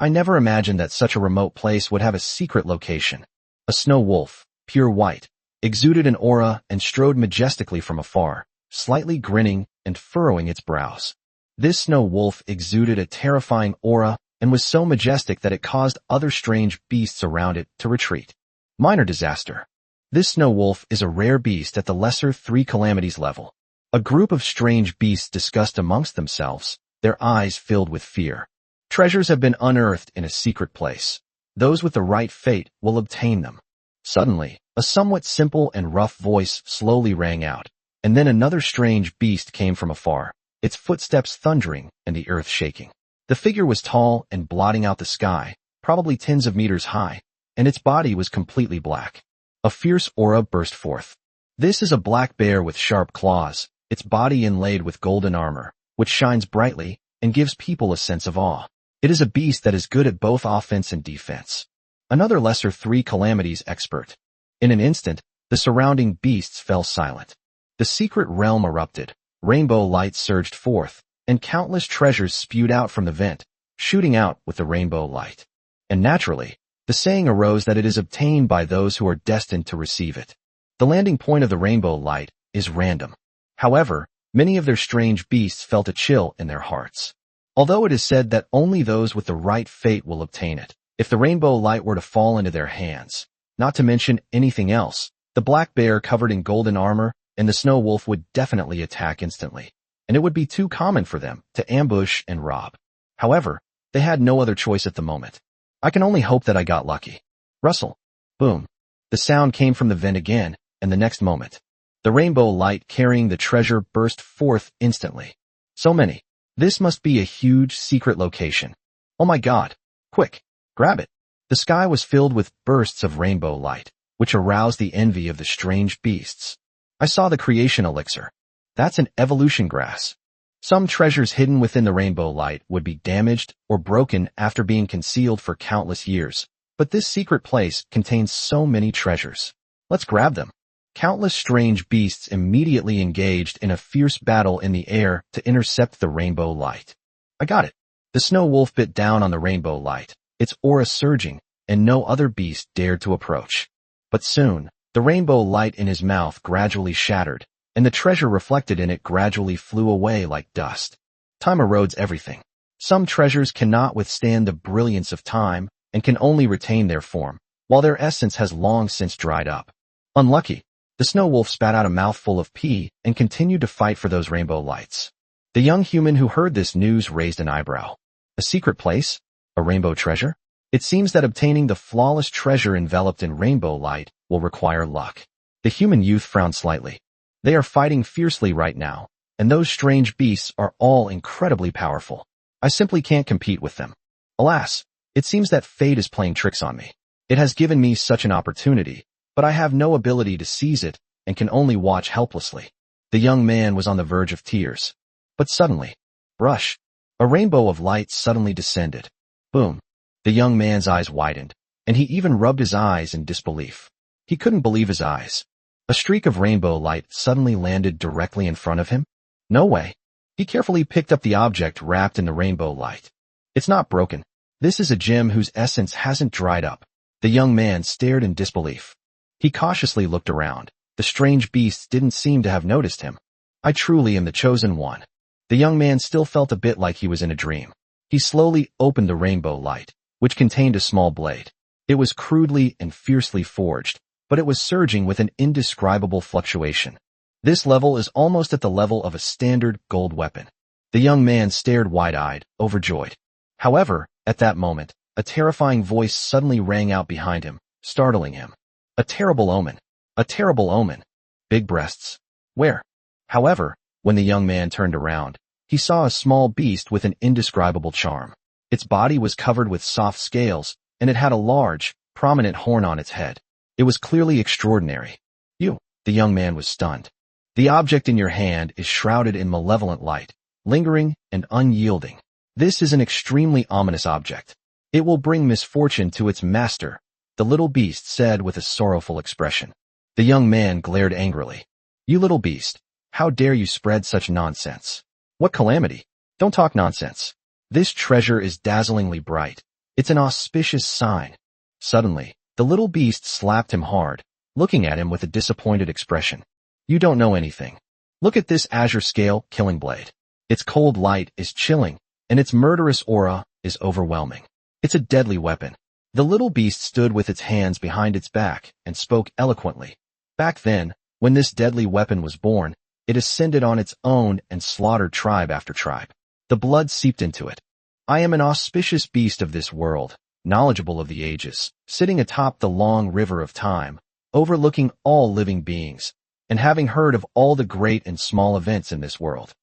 I never imagined that such a remote place would have a secret location. A snow wolf, pure white, exuded an aura and strode majestically from afar, slightly grinning and furrowing its brows. This snow wolf exuded a terrifying aura and was so majestic that it caused other strange beasts around it to retreat. Minor disaster. This snow wolf is a rare beast at the lesser 3 calamities level. A group of strange beasts discussed amongst themselves, their eyes filled with fear. Treasures have been unearthed in a secret place. Those with the right fate will obtain them. Suddenly, a somewhat simple and rough voice slowly rang out, and then another strange beast came from afar, its footsteps thundering and the earth shaking. The figure was tall and blotting out the sky, probably tens of meters high, and its body was completely black. A fierce aura burst forth. This is a black bear with sharp claws, its body inlaid with golden armor, which shines brightly and gives people a sense of awe. It is a beast that is good at both offense and defense. Another lesser 3 calamities expert. In an instant, the surrounding beasts fell silent. The secret realm erupted, rainbow light surged forth, and countless treasures spewed out from the vent, shooting out with the rainbow light. And naturally, the saying arose that it is obtained by those who are destined to receive it. The landing point of the rainbow light is random. However, many of their strange beasts felt a chill in their hearts. Although it is said that only those with the right fate will obtain it, if the rainbow light were to fall into their hands, not to mention anything else, the black bear covered in golden armor and the snow wolf would definitely attack instantly, and it would be too common for them to ambush and rob. However, they had no other choice at the moment. I can only hope that I got lucky. Rustle. Boom. The sound came from the vent again, and the next moment, the rainbow light carrying the treasure burst forth instantly. So many. This must be a huge secret location. Oh my god. Quick. Grab it. The sky was filled with bursts of rainbow light, which aroused the envy of the strange beasts. I saw the creation elixir. That's an evolution grass. Some treasures hidden within the rainbow light would be damaged or broken after being concealed for countless years, but this secret place contains so many treasures. Let's grab them. Countless strange beasts immediately engaged in a fierce battle in the air to intercept the rainbow light. I got it. The snow wolf bit down on the rainbow light, its aura surging, and no other beast dared to approach. But soon, the rainbow light in his mouth gradually shattered, and the treasure reflected in it gradually flew away like dust. Time erodes everything. Some treasures cannot withstand the brilliance of time and can only retain their form, while their essence has long since dried up. Unlucky. The snow wolf spat out a mouthful of pee and continued to fight for those rainbow lights. The young human who heard this news raised an eyebrow. A secret place? A rainbow treasure? It seems that obtaining the flawless treasure enveloped in rainbow light will require luck. The human youth frowned slightly. They are fighting fiercely right now, and those strange beasts are all incredibly powerful. I simply can't compete with them. Alas, it seems that fate is playing tricks on me. It has given me such an opportunity, but I have no ability to seize it and can only watch helplessly. The young man was on the verge of tears. But suddenly, brush, a rainbow of light suddenly descended. Boom. The young man's eyes widened, and he even rubbed his eyes in disbelief. He couldn't believe his eyes. A streak of rainbow light suddenly landed directly in front of him? No way. He carefully picked up the object wrapped in the rainbow light. It's not broken. This is a gem whose essence hasn't dried up. The young man stared in disbelief. He cautiously looked around. The strange beasts didn't seem to have noticed him. I truly am the chosen one. The young man still felt a bit like he was in a dream. He slowly opened the rainbow light, which contained a small blade. It was crudely and fiercely forged, but it was surging with an indescribable fluctuation. This level is almost at the level of a standard gold weapon. The young man stared wide-eyed, overjoyed. However, at that moment, a terrifying voice suddenly rang out behind him, startling him. A terrible omen. A terrible omen. Big breasts. Where? However, when the young man turned around, he saw a small beast with an indescribable charm. Its body was covered with soft scales, and it had a large, prominent horn on its head. It was clearly extraordinary. You, the young man was stunned. The object in your hand is shrouded in malevolent light, lingering and unyielding. This is an extremely ominous object. It will bring misfortune to its master, the little beast said with a sorrowful expression. The young man glared angrily. You little beast, how dare you spread such nonsense? What calamity? Don't talk nonsense. This treasure is dazzlingly bright, It's an auspicious sign. Suddenly, the little beast slapped him hard, looking at him with a disappointed expression. You don't know anything. Look at this azure scale killing blade. Its cold light is chilling, and its murderous aura is overwhelming. It's a deadly weapon. The little beast stood with its hands behind its back and spoke eloquently. Back then, when this deadly weapon was born, it ascended on its own and slaughtered tribe after tribe. The blood seeped into it. I am an auspicious beast of this world, knowledgeable of the ages, sitting atop the long river of time, overlooking all living beings, and having heard of all the great and small events in this world.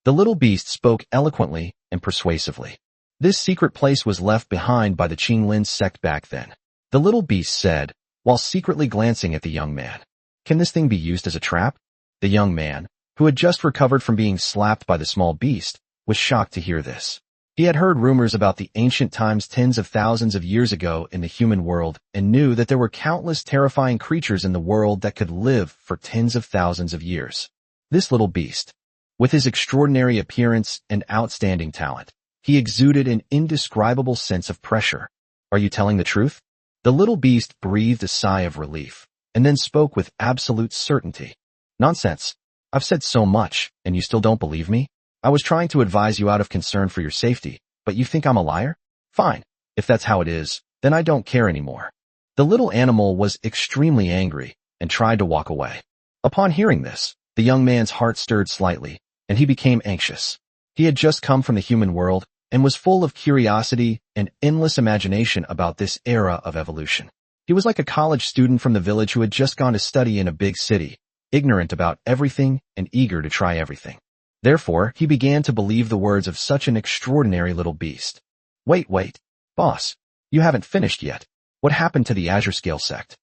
The little beast spoke eloquently and persuasively. This secret place was left behind by the Qinglin sect back then. The little beast said, while secretly glancing at the young man. Can this thing be used as a trap? The young man, who had just recovered from being slapped by the small beast, was shocked to hear this. He had heard rumors about the ancient times tens of thousands of years ago in the human world and knew that there were countless terrifying creatures in the world that could live for tens of thousands of years. This little beast, with his extraordinary appearance and outstanding talent, he exuded an indescribable sense of pressure. Are you telling the truth? The little beast breathed a sigh of relief, and then spoke with absolute certainty. Nonsense. I've said so much, and you still don't believe me? I was trying to advise you out of concern for your safety, but you think I'm a liar? Fine. If that's how it is, then I don't care anymore. The little animal was extremely angry and tried to walk away. Upon hearing this, the young man's heart stirred slightly, and he became anxious. He had just come from the human world and was full of curiosity and endless imagination about this era of evolution. He was like a college student from the village who had just gone to study in a big city, ignorant about everything and eager to try everything. Therefore, he began to believe the words of such an extraordinary little beast. Wait, boss, you haven't finished yet. What happened to the Azure Scale sect?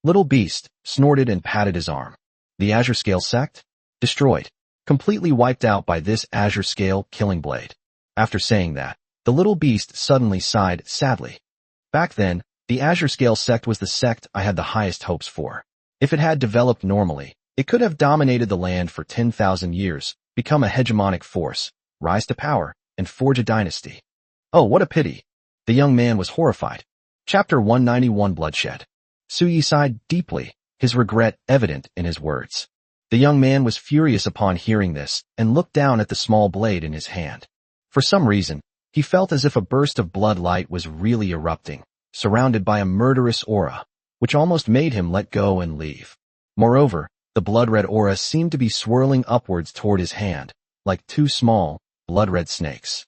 Little beast snorted and patted his arm. The Azure Scale sect? Destroyed. Completely wiped out by this Azure Scale killing blade. After saying that, the little beast suddenly sighed sadly. Back then, the Azure Scale sect was the sect I had the highest hopes for. If it had developed normally, it could have dominated the land for 10,000 years, become a hegemonic force, rise to power, and forge a dynasty. Oh, what a pity. The young man was horrified. Chapter 191 Bloodshed. Suyi sighed deeply, his regret evident in his words. The young man was furious upon hearing this and looked down at the small blade in his hand. For some reason, he felt as if a burst of blood light was really erupting, surrounded by a murderous aura, which almost made him let go and leave. Moreover, the blood-red aura seemed to be swirling upwards toward his hand, like two small, blood-red snakes.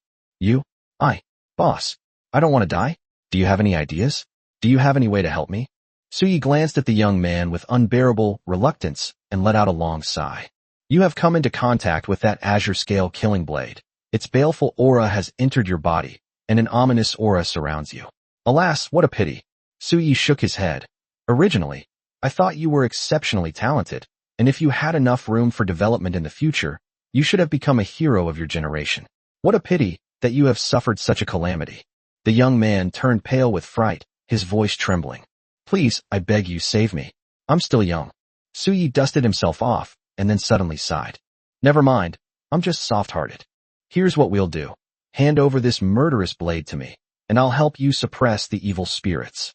Boss, I don't want to die. Do you have any ideas? Do you have any way to help me? Suyi glanced at the young man with unbearable reluctance and let out a long sigh. You have come into contact with that Azure Scale killing blade. Its baleful aura has entered your body, and an ominous aura surrounds you. Alas, what a pity. Suyi shook his head. Originally, I thought you were exceptionally talented, and if you had enough room for development in the future, you should have become a hero of your generation. What a pity that you have suffered such a calamity. The young man turned pale with fright, his voice trembling. Please, I beg you, save me. I'm still young. Suyi dusted himself off, and then suddenly sighed. Never mind, I'm just soft-hearted. Here's what we'll do. Hand over this murderous blade to me, and I'll help you suppress the evil spirits.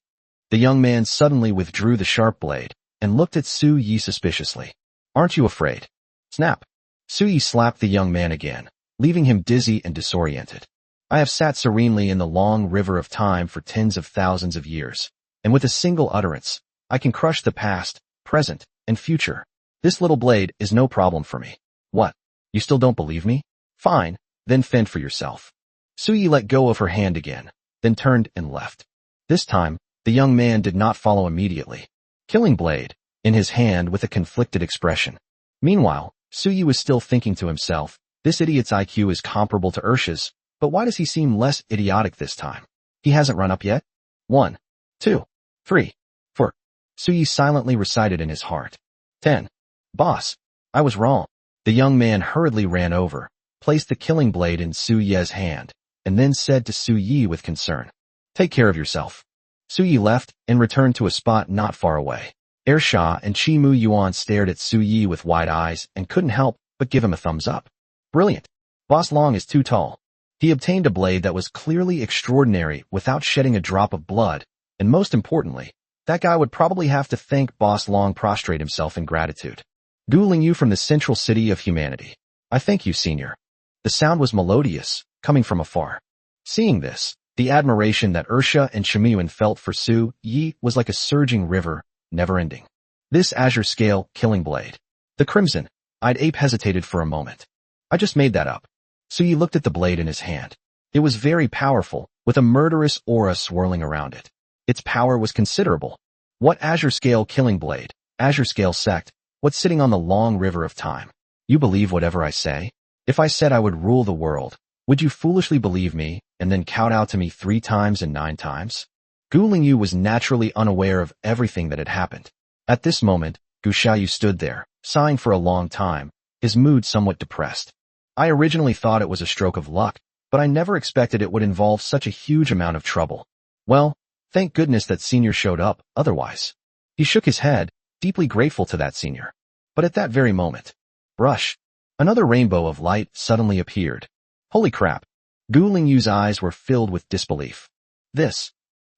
The young man suddenly withdrew the sharp blade, and looked at Suyi suspiciously. Aren't you afraid? Snap. Suyi slapped the young man again, leaving him dizzy and disoriented. I have sat serenely in the long river of time for tens of thousands of years, and with a single utterance, I can crush the past, present, and future. This little blade is no problem for me. What? You still don't believe me? Fine, then fend for yourself. Suyi let go of her hand again, then turned and left. This time, the young man did not follow immediately. Killing blade, in his hand with a conflicted expression. Meanwhile, Suyi was still thinking to himself, this idiot's IQ is comparable to Ursha's, but why does he seem less idiotic this time? He hasn't run up yet? 1, 2, 3, 4. Suyi silently recited in his heart. 10. Boss, I was wrong. The young man hurriedly ran over, placed the killing blade in Suyi's hand, and then said to Suyi with concern, take care of yourself. Suyi left and returned to a spot not far away. Ersha and Chimu Yuan stared at Suyi with wide eyes and couldn't help but give him a thumbs up. Brilliant. Boss Long is too tall. He obtained a blade that was clearly extraordinary without shedding a drop of blood, and most importantly, that guy would probably have to thank Boss Long prostrate himself in gratitude. Dueling you from the central city of humanity. I thank you, senior. The sound was melodious, coming from afar. Seeing this, the admiration that Ursha and Shimyuan felt for Su Yi was like a surging river, never-ending. This azure scale killing blade. The crimson-eyed ape hesitated for a moment. I just made that up. Su Yi looked at the blade in his hand. It was very powerful, with a murderous aura swirling around it. Its power was considerable. What azure scale killing blade? Azure scale sect? What's sitting on the long river of time? You believe whatever I say? If I said I would rule the world, would you foolishly believe me, and then kowtow to me 3 times and 9 times? Gu Lingyu was naturally unaware of everything that had happened. At this moment, Gu Xiaoyu stood there, sighing for a long time, his mood somewhat depressed. I originally thought it was a stroke of luck, but I never expected it would involve such a huge amount of trouble. Well, thank goodness that senior showed up, otherwise. He shook his head, deeply grateful to that senior. But at that very moment, brush, another rainbow of light suddenly appeared. Holy crap! Gu Lingyu's eyes were filled with disbelief. This,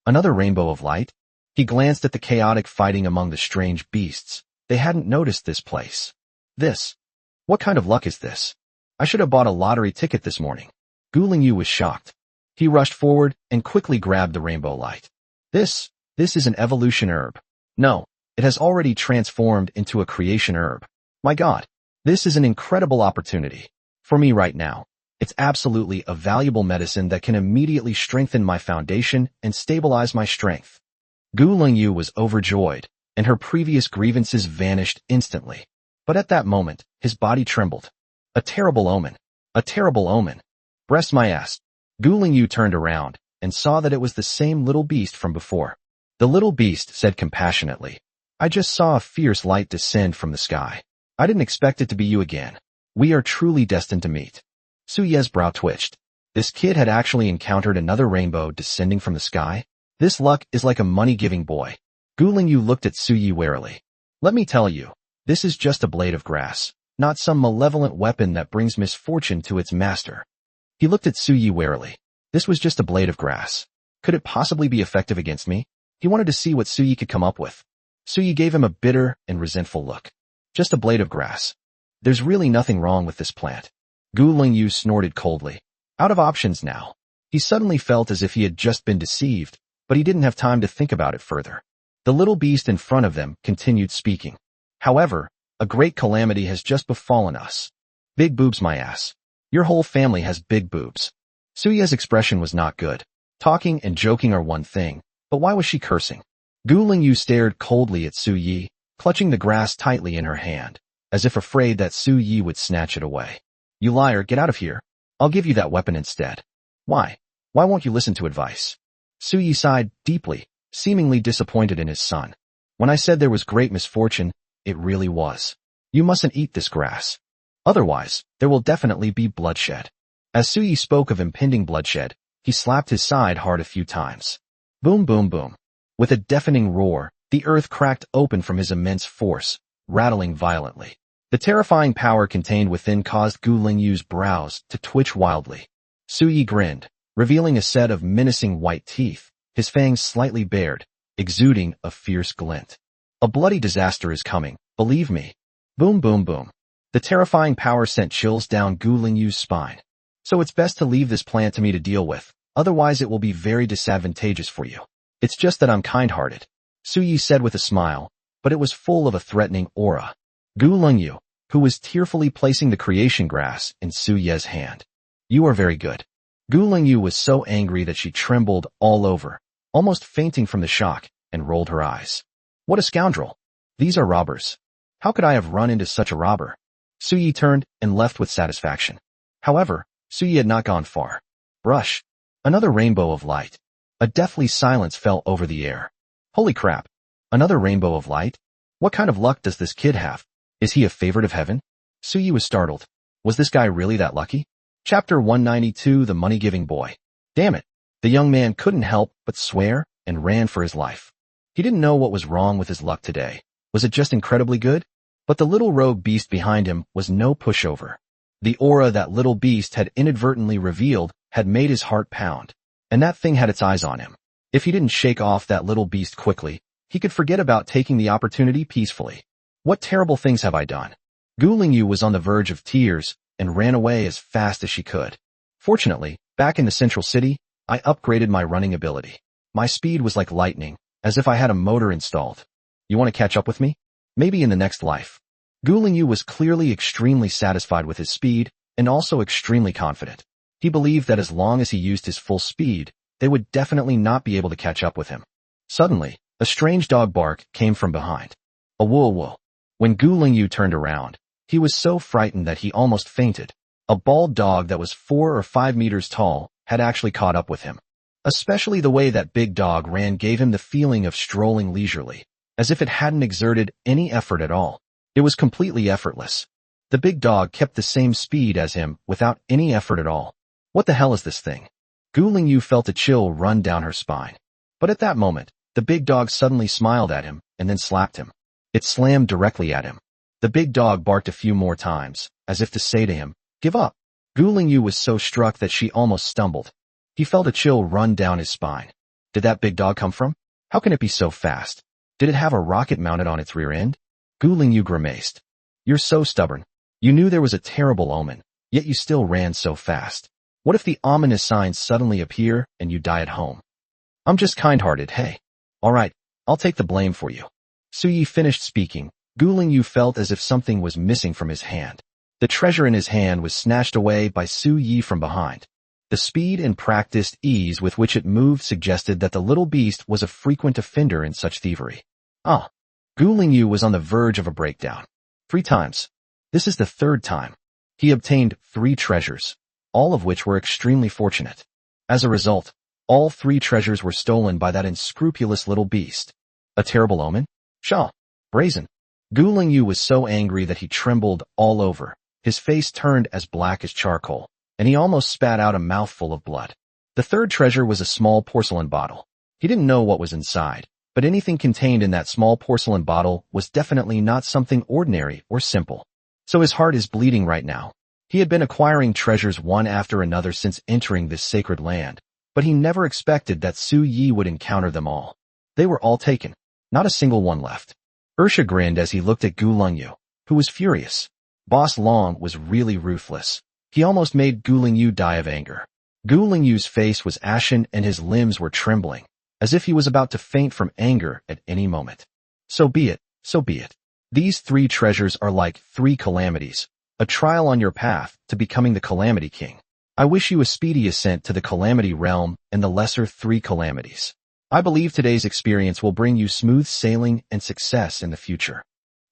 another rainbow of light? He glanced at the chaotic fighting among the strange beasts. They hadn't noticed this place. This, what kind of luck is this? I should have bought a lottery ticket this morning. Gu Lingyu was shocked. He rushed forward and quickly grabbed the rainbow light. This is an evolution herb. No, it has already transformed into a creation herb. My God, this is an incredible opportunity. For me right now, it's absolutely a valuable medicine that can immediately strengthen my foundation and stabilize my strength. Gu Lingyu was overjoyed, and her previous grievances vanished instantly. But at that moment, his body trembled. A terrible omen. A terrible omen. Bless my ass. Gu Lingyu turned around and saw that it was the same little beast from before. The little beast said compassionately, I just saw a fierce light descend from the sky. I didn't expect it to be you again. We are truly destined to meet. Su Ye's brow twitched. This kid had actually encountered another rainbow descending from the sky. This luck is like a money-giving boy. Gu Lingyu looked at Su Yi warily. Let me tell you, this is just a blade of grass, not some malevolent weapon that brings misfortune to its master. He looked at Su Yi warily. This was just a blade of grass. Could it possibly be effective against me? He wanted to see what Su Yi could come up with. Su Yi gave him a bitter and resentful look. Just a blade of grass. There's really nothing wrong with this plant. Gu Lingyu snorted coldly. Out of options now. He suddenly felt as if he had just been deceived, but he didn't have time to think about it further. The little beast in front of them continued speaking. However, a great calamity has just befallen us. Big boobs my ass. Your whole family has big boobs. Su Ye's expression was not good. Talking and joking are one thing, but why was she cursing? Gu Lingyu stared coldly at Su Yi, clutching the grass tightly in her hand, as if afraid that Su Yi would snatch it away. You liar, get out of here. I'll give you that weapon instead. Why? Why won't you listen to advice? Su Yi sighed deeply, seemingly disappointed in his son. When I said there was great misfortune, it really was. You mustn't eat this grass. Otherwise, there will definitely be bloodshed. As Su Yi spoke of impending bloodshed, he slapped his side hard a few times. Boom, boom, boom. With a deafening roar, the earth cracked open from his immense force, rattling violently. The terrifying power contained within caused Gu Lingyu's brows to twitch wildly. Su Yi grinned, revealing a set of menacing white teeth, his fangs slightly bared, exuding a fierce glint. A bloody disaster is coming, believe me. Boom, boom, boom. The terrifying power sent chills down Gu Lingyu's spine. So it's best to leave this plant to me to deal with, otherwise it will be very disadvantageous for you. It's just that I'm kind-hearted. Su Yi said with a smile, but it was full of a threatening aura. Gu Lingyu, who was tearfully placing the creation grass in Su Ye's hand. You are very good. Gu Lingyu was so angry that she trembled all over, almost fainting from the shock, and rolled her eyes. What a scoundrel. These are robbers. How could I have run into such a robber? Su Yi turned and left with satisfaction. However, Su Yi had not gone far. Brush. Another rainbow of light. A deathly silence fell over the air. Holy crap. Another rainbow of light? What kind of luck does this kid have? Is he a favorite of heaven? Su Yi was startled. Was this guy really that lucky? Chapter 192, The Money-Giving Boy. Damn it. The young man couldn't help but swear and ran for his life. He didn't know what was wrong with his luck today. Was it just incredibly good? But the little rogue beast behind him was no pushover. The aura that little beast had inadvertently revealed had made his heart pound. And that thing had its eyes on him. If he didn't shake off that little beast quickly, he could forget about taking the opportunity peacefully. What terrible things have I done? Gu Lingyu was on the verge of tears and ran away as fast as she could. Fortunately, back in the central city, I upgraded my running ability. My speed was like lightning, as if I had a motor installed. You want to catch up with me? Maybe in the next life. Gu Lingyu was clearly extremely satisfied with his speed and also extremely confident. He believed that as long as he used his full speed, they would definitely not be able to catch up with him. Suddenly, a strange dog bark came from behind. A woo-woo. When Gu Lingyu turned around, he was so frightened that he almost fainted. A bald dog that was 4 or 5 meters tall had actually caught up with him. Especially the way that big dog ran gave him the feeling of strolling leisurely, as if it hadn't exerted any effort at all. It was completely effortless. The big dog kept the same speed as him without any effort at all. What the hell is this thing? Gu Lingyu felt a chill run down her spine. But at that moment, the big dog suddenly smiled at him and then slapped him. It slammed directly at him. The big dog barked a few more times, as if to say to him, "Give up." Gu Lingyu was so struck that she almost stumbled. He felt a chill run down his spine. Did that big dog come from? How can it be so fast? Did it have a rocket mounted on its rear end? Gu Lingyu grimaced. You're so stubborn. You knew there was a terrible omen, yet you still ran so fast. What if the ominous signs suddenly appear and you die at home? I'm just kind-hearted, hey. Alright, I'll take the blame for you. Su Yi finished speaking. Gu Lingyu felt as if something was missing from his hand. The treasure in his hand was snatched away by Su Yi from behind. The speed and practiced ease with which it moved suggested that the little beast was a frequent offender in such thievery. Gu Lingyu was on the verge of a breakdown. 3 times. This is the 3rd time. He obtained 3 treasures, all of which were extremely fortunate. As a result, all 3 treasures were stolen by that unscrupulous little beast. A terrible omen? Pshaw. Brazen. Gu Lingyu was so angry that he trembled all over. His face turned as black as charcoal, and he almost spat out a mouthful of blood. The 3rd treasure was a small porcelain bottle. He didn't know what was inside, but anything contained in that small porcelain bottle was definitely not something ordinary or simple. So his heart is bleeding right now. He had been acquiring treasures one after another since entering this sacred land, but he never expected that Su Yi would encounter them all. They were all taken. Not a single one left. Ursha grinned as he looked at Gu Lingyu, who was furious. Boss Long was really ruthless. He almost made Gu Lingyu die of anger. Gu Lingyu's face was ashen and his limbs were trembling, as if he was about to faint from anger at any moment. So be it, so be it. These 3 treasures are like 3 calamities, a trial on your path to becoming the Calamity King. I wish you a speedy ascent to the Calamity Realm and the lesser 3 calamities. I believe today's experience will bring you smooth sailing and success in the future.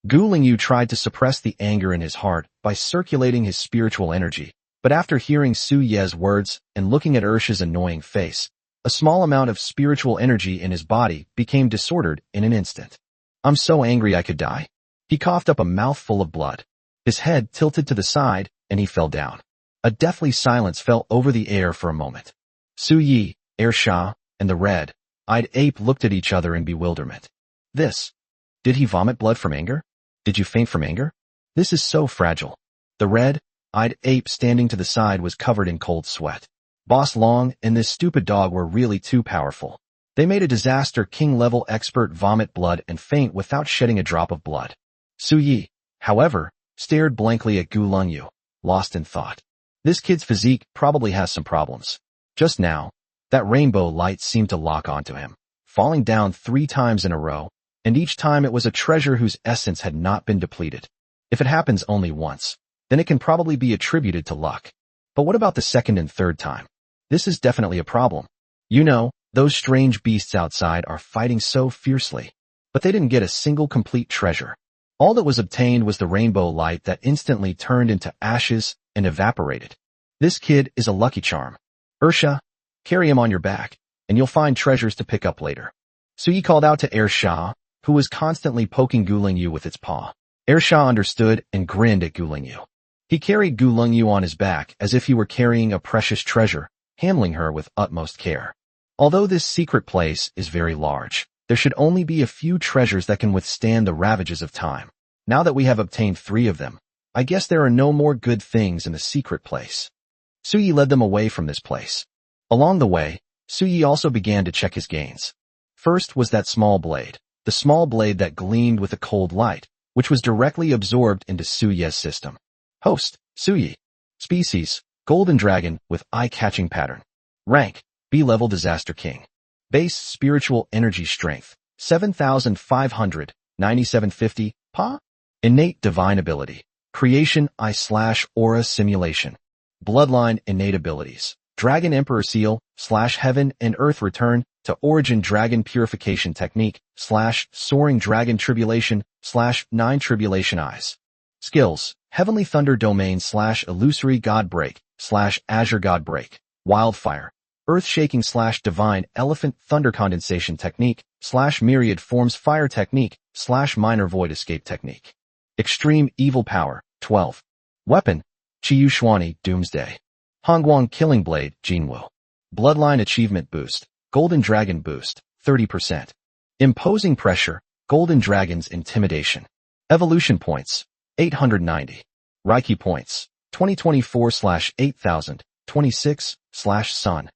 Gu Lingyu tried to suppress the anger in his heart by circulating his spiritual energy, but after hearing Su Ye's words and looking at Ursha's annoying face, a small amount of spiritual energy in his body became disordered in an instant. I'm so angry I could die. He coughed up a mouthful of blood. His head tilted to the side, and he fell down. A deathly silence fell over the air for a moment. Su Yi, Ersha, and the red-eyed ape looked at each other in bewilderment. Did he vomit blood from anger? Did you faint from anger? This is so fragile. The red-eyed ape standing to the side was covered in cold sweat. Boss Long and this stupid dog were really too powerful. They made a disaster king-level expert vomit blood and faint without shedding a drop of blood. Su Yi, however, stared blankly at Gu Lingyu, lost in thought. This kid's physique probably has some problems. Just now, that rainbow light seemed to lock onto him, falling down 3 times in a row, and each time it was a treasure whose essence had not been depleted. If it happens only once, then it can probably be attributed to luck. But what about the 2nd and 3rd time? This is definitely a problem. You know, those strange beasts outside are fighting so fiercely, but they didn't get a single complete treasure. All that was obtained was the rainbow light that instantly turned into ashes and evaporated. This kid is a lucky charm. Ursha, carry him on your back, and you'll find treasures to pick up later. Su Yi called out to Ersha, who was constantly poking Gu Lingyu with its paw. Ersha understood and grinned at Gu Lingyu. He carried Gu Lingyu on his back as if he were carrying a precious treasure, handling her with utmost care. Although this secret place is very large, there should only be a few treasures that can withstand the ravages of time. Now that we have obtained 3 of them, I guess there are no more good things in the secret place. Suyi led them away from this place. Along the way, Suyi also began to check his gains. First was that small blade, the small blade that gleamed with a cold light, which was directly absorbed into Suyi's system. Host, Suyi. Species, Golden Dragon with eye-catching pattern. Rank, B-level Disaster King. Base Spiritual Energy Strength, 7,500, 9750, Pa? Innate Divine Ability. Creation I/Aura Simulation. Bloodline Innate Abilities. Dragon Emperor Seal, /Heaven and Earth Return to Origin Dragon Purification Technique, /Soaring Dragon Tribulation, /9 Tribulation Eyes. Skills, Heavenly Thunder Domain / Illusory God Break, /Azure God Break. Wildfire. Earth-Shaking / Divine Elephant Thunder Condensation Technique, / Myriad Forms Fire Technique, / Minor Void Escape Technique. Extreme Evil Power, 12. Weapon, Chiyu Xuani, Doomsday. Hongguang Killing Blade, Jinwu. Bloodline Achievement Boost, Golden Dragon Boost, 30%. Imposing Pressure, Golden Dragon's Intimidation. Evolution Points, 890. Reiki Points, 2024/8000, 26/Sun.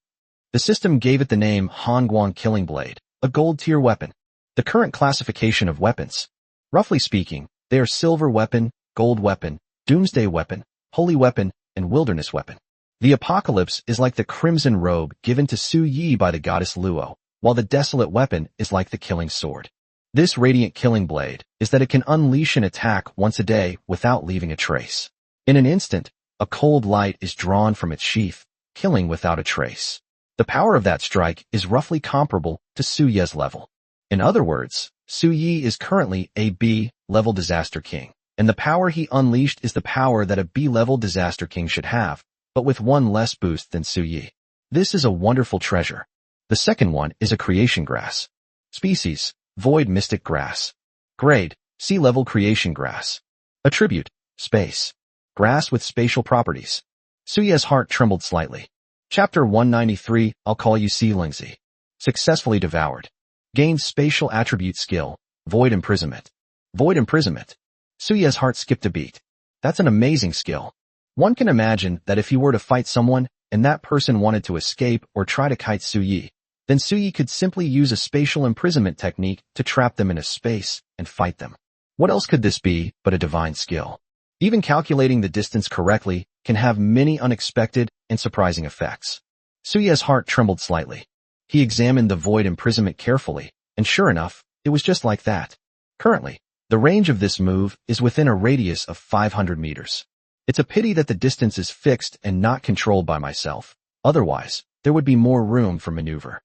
The system gave it the name Hongguang Killing Blade, a gold-tier weapon. The current classification of weapons. Roughly speaking, they are Silver Weapon, Gold Weapon, Doomsday Weapon, Holy Weapon, and Wilderness Weapon. The Apocalypse is like the Crimson Robe given to Su Yi by the goddess Luo, while the Desolate Weapon is like the Killing Sword. This Radiant Killing Blade is that it can unleash an attack once a day without leaving a trace. In an instant, a cold light is drawn from its sheath, killing without a trace. The power of that strike is roughly comparable to Su Yi's level. In other words, Su Yi is currently a B-level Disaster King, and the power he unleashed is the power that a B-level Disaster King should have, but with one less boost than Su Yi. This is a wonderful treasure. The second one is a Creation Grass. Species, Void Mystic Grass. Grade, Sea-level Creation Grass. Attribute, Space. Grass with spatial properties. Su Yi's heart trembled slightly. Chapter 193, I'll call you Sea Lingzi. Successfully devoured. Gained spatial attribute skill, Void Imprisonment. Void Imprisonment. Su Yi's heart skipped a beat. That's an amazing skill. One can imagine that if he were to fight someone, and that person wanted to escape or try to kite Su Yi, then Su Yi could simply use a spatial imprisonment technique to trap them in a space and fight them. What else could this be but a divine skill? Even calculating the distance correctly can have many unexpected and surprising effects. Su Yi's heart trembled slightly. He examined the void imprisonment carefully, and sure enough, it was just like that. Currently, the range of this move is within a radius of 500 meters. It's a pity that the distance is fixed and not controlled by myself. Otherwise, there would be more room for maneuver.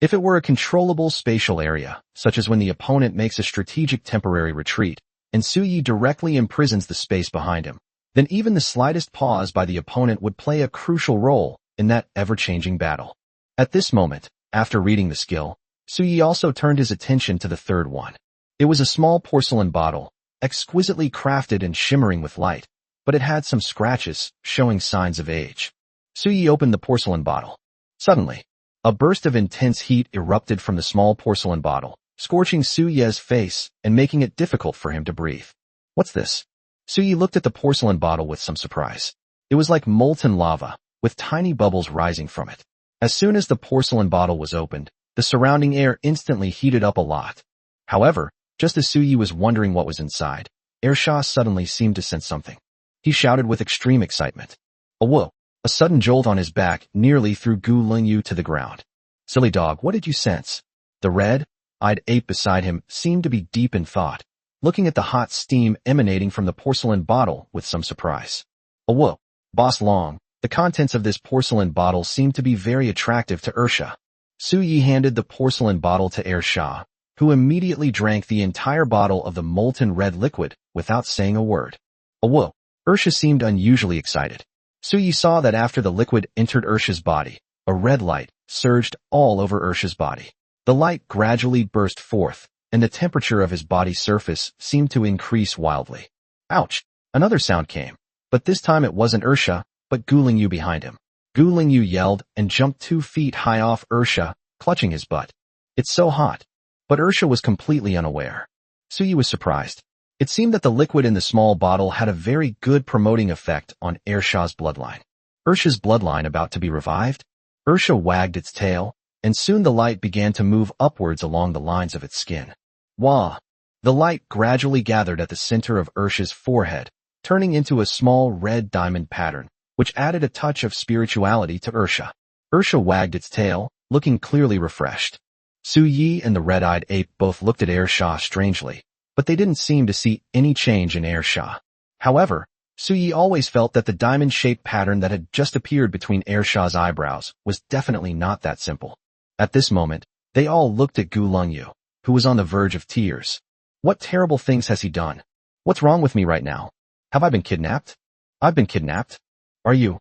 If it were a controllable spatial area, such as when the opponent makes a strategic temporary retreat, and Su Yi directly imprisons the space behind him, then even the slightest pause by the opponent would play a crucial role in that ever-changing battle. At this moment, after reading the skill, Su Yi also turned his attention to the third one. It was a small porcelain bottle, exquisitely crafted and shimmering with light, but it had some scratches, showing signs of age. Su Yi opened the porcelain bottle. Suddenly, a burst of intense heat erupted from the small porcelain bottle, scorching Su Yi's face and making it difficult for him to breathe. What's this? Su Yi looked at the porcelain bottle with some surprise. It was like molten lava, with tiny bubbles rising from it. As soon as the porcelain bottle was opened, the surrounding air instantly heated up a lot. However, just as Su Yi was wondering what was inside, Ersha suddenly seemed to sense something. He shouted with extreme excitement. A whoa! A sudden jolt on his back nearly threw Gu Lingyu to the ground. Silly dog, what did you sense? The red-eyed ape beside him seemed to be deep in thought, looking at the hot steam emanating from the porcelain bottle with some surprise. A whoa! Boss Long, the contents of this porcelain bottle seemed to be very attractive to Ersha. Su Yi handed the porcelain bottle to Ersha, who immediately drank the entire bottle of the molten red liquid without saying a word. A whoa! Ersha seemed unusually excited. Su Yi saw that after the liquid entered Ersha's body, a red light surged all over Ersha's body. The light gradually burst forth, and the temperature of his body's surface seemed to increase wildly. Ouch! Another sound came, but this time it wasn't Ersha, but Gu Lingyu behind him. Gu Lingyu yelled and jumped 2 feet high off Ersha, clutching his butt. It's so hot. But Ersha was completely unaware. Su Yi was surprised. It seemed that the liquid in the small bottle had a very good promoting effect on Ersha's bloodline. Ursha's bloodline about to be revived? Ursha wagged its tail, and soon the light began to move upwards along the lines of its skin. Wah! The light gradually gathered at the center of Ursha's forehead, turning into a small red diamond pattern, which added a touch of spirituality to Ursha. Ursha wagged its tail, looking clearly refreshed. Su Yi and the red-eyed ape both looked at Ursha strangely, but they didn't seem to see any change in Ursha. However, Su Yi always felt that the diamond-shaped pattern that had just appeared between Ursha's eyebrows was definitely not that simple. At this moment, they all looked at Gu Lengyu, who was on the verge of tears. What terrible things has he done? What's wrong with me right now? Have I been kidnapped? I've been kidnapped? Are you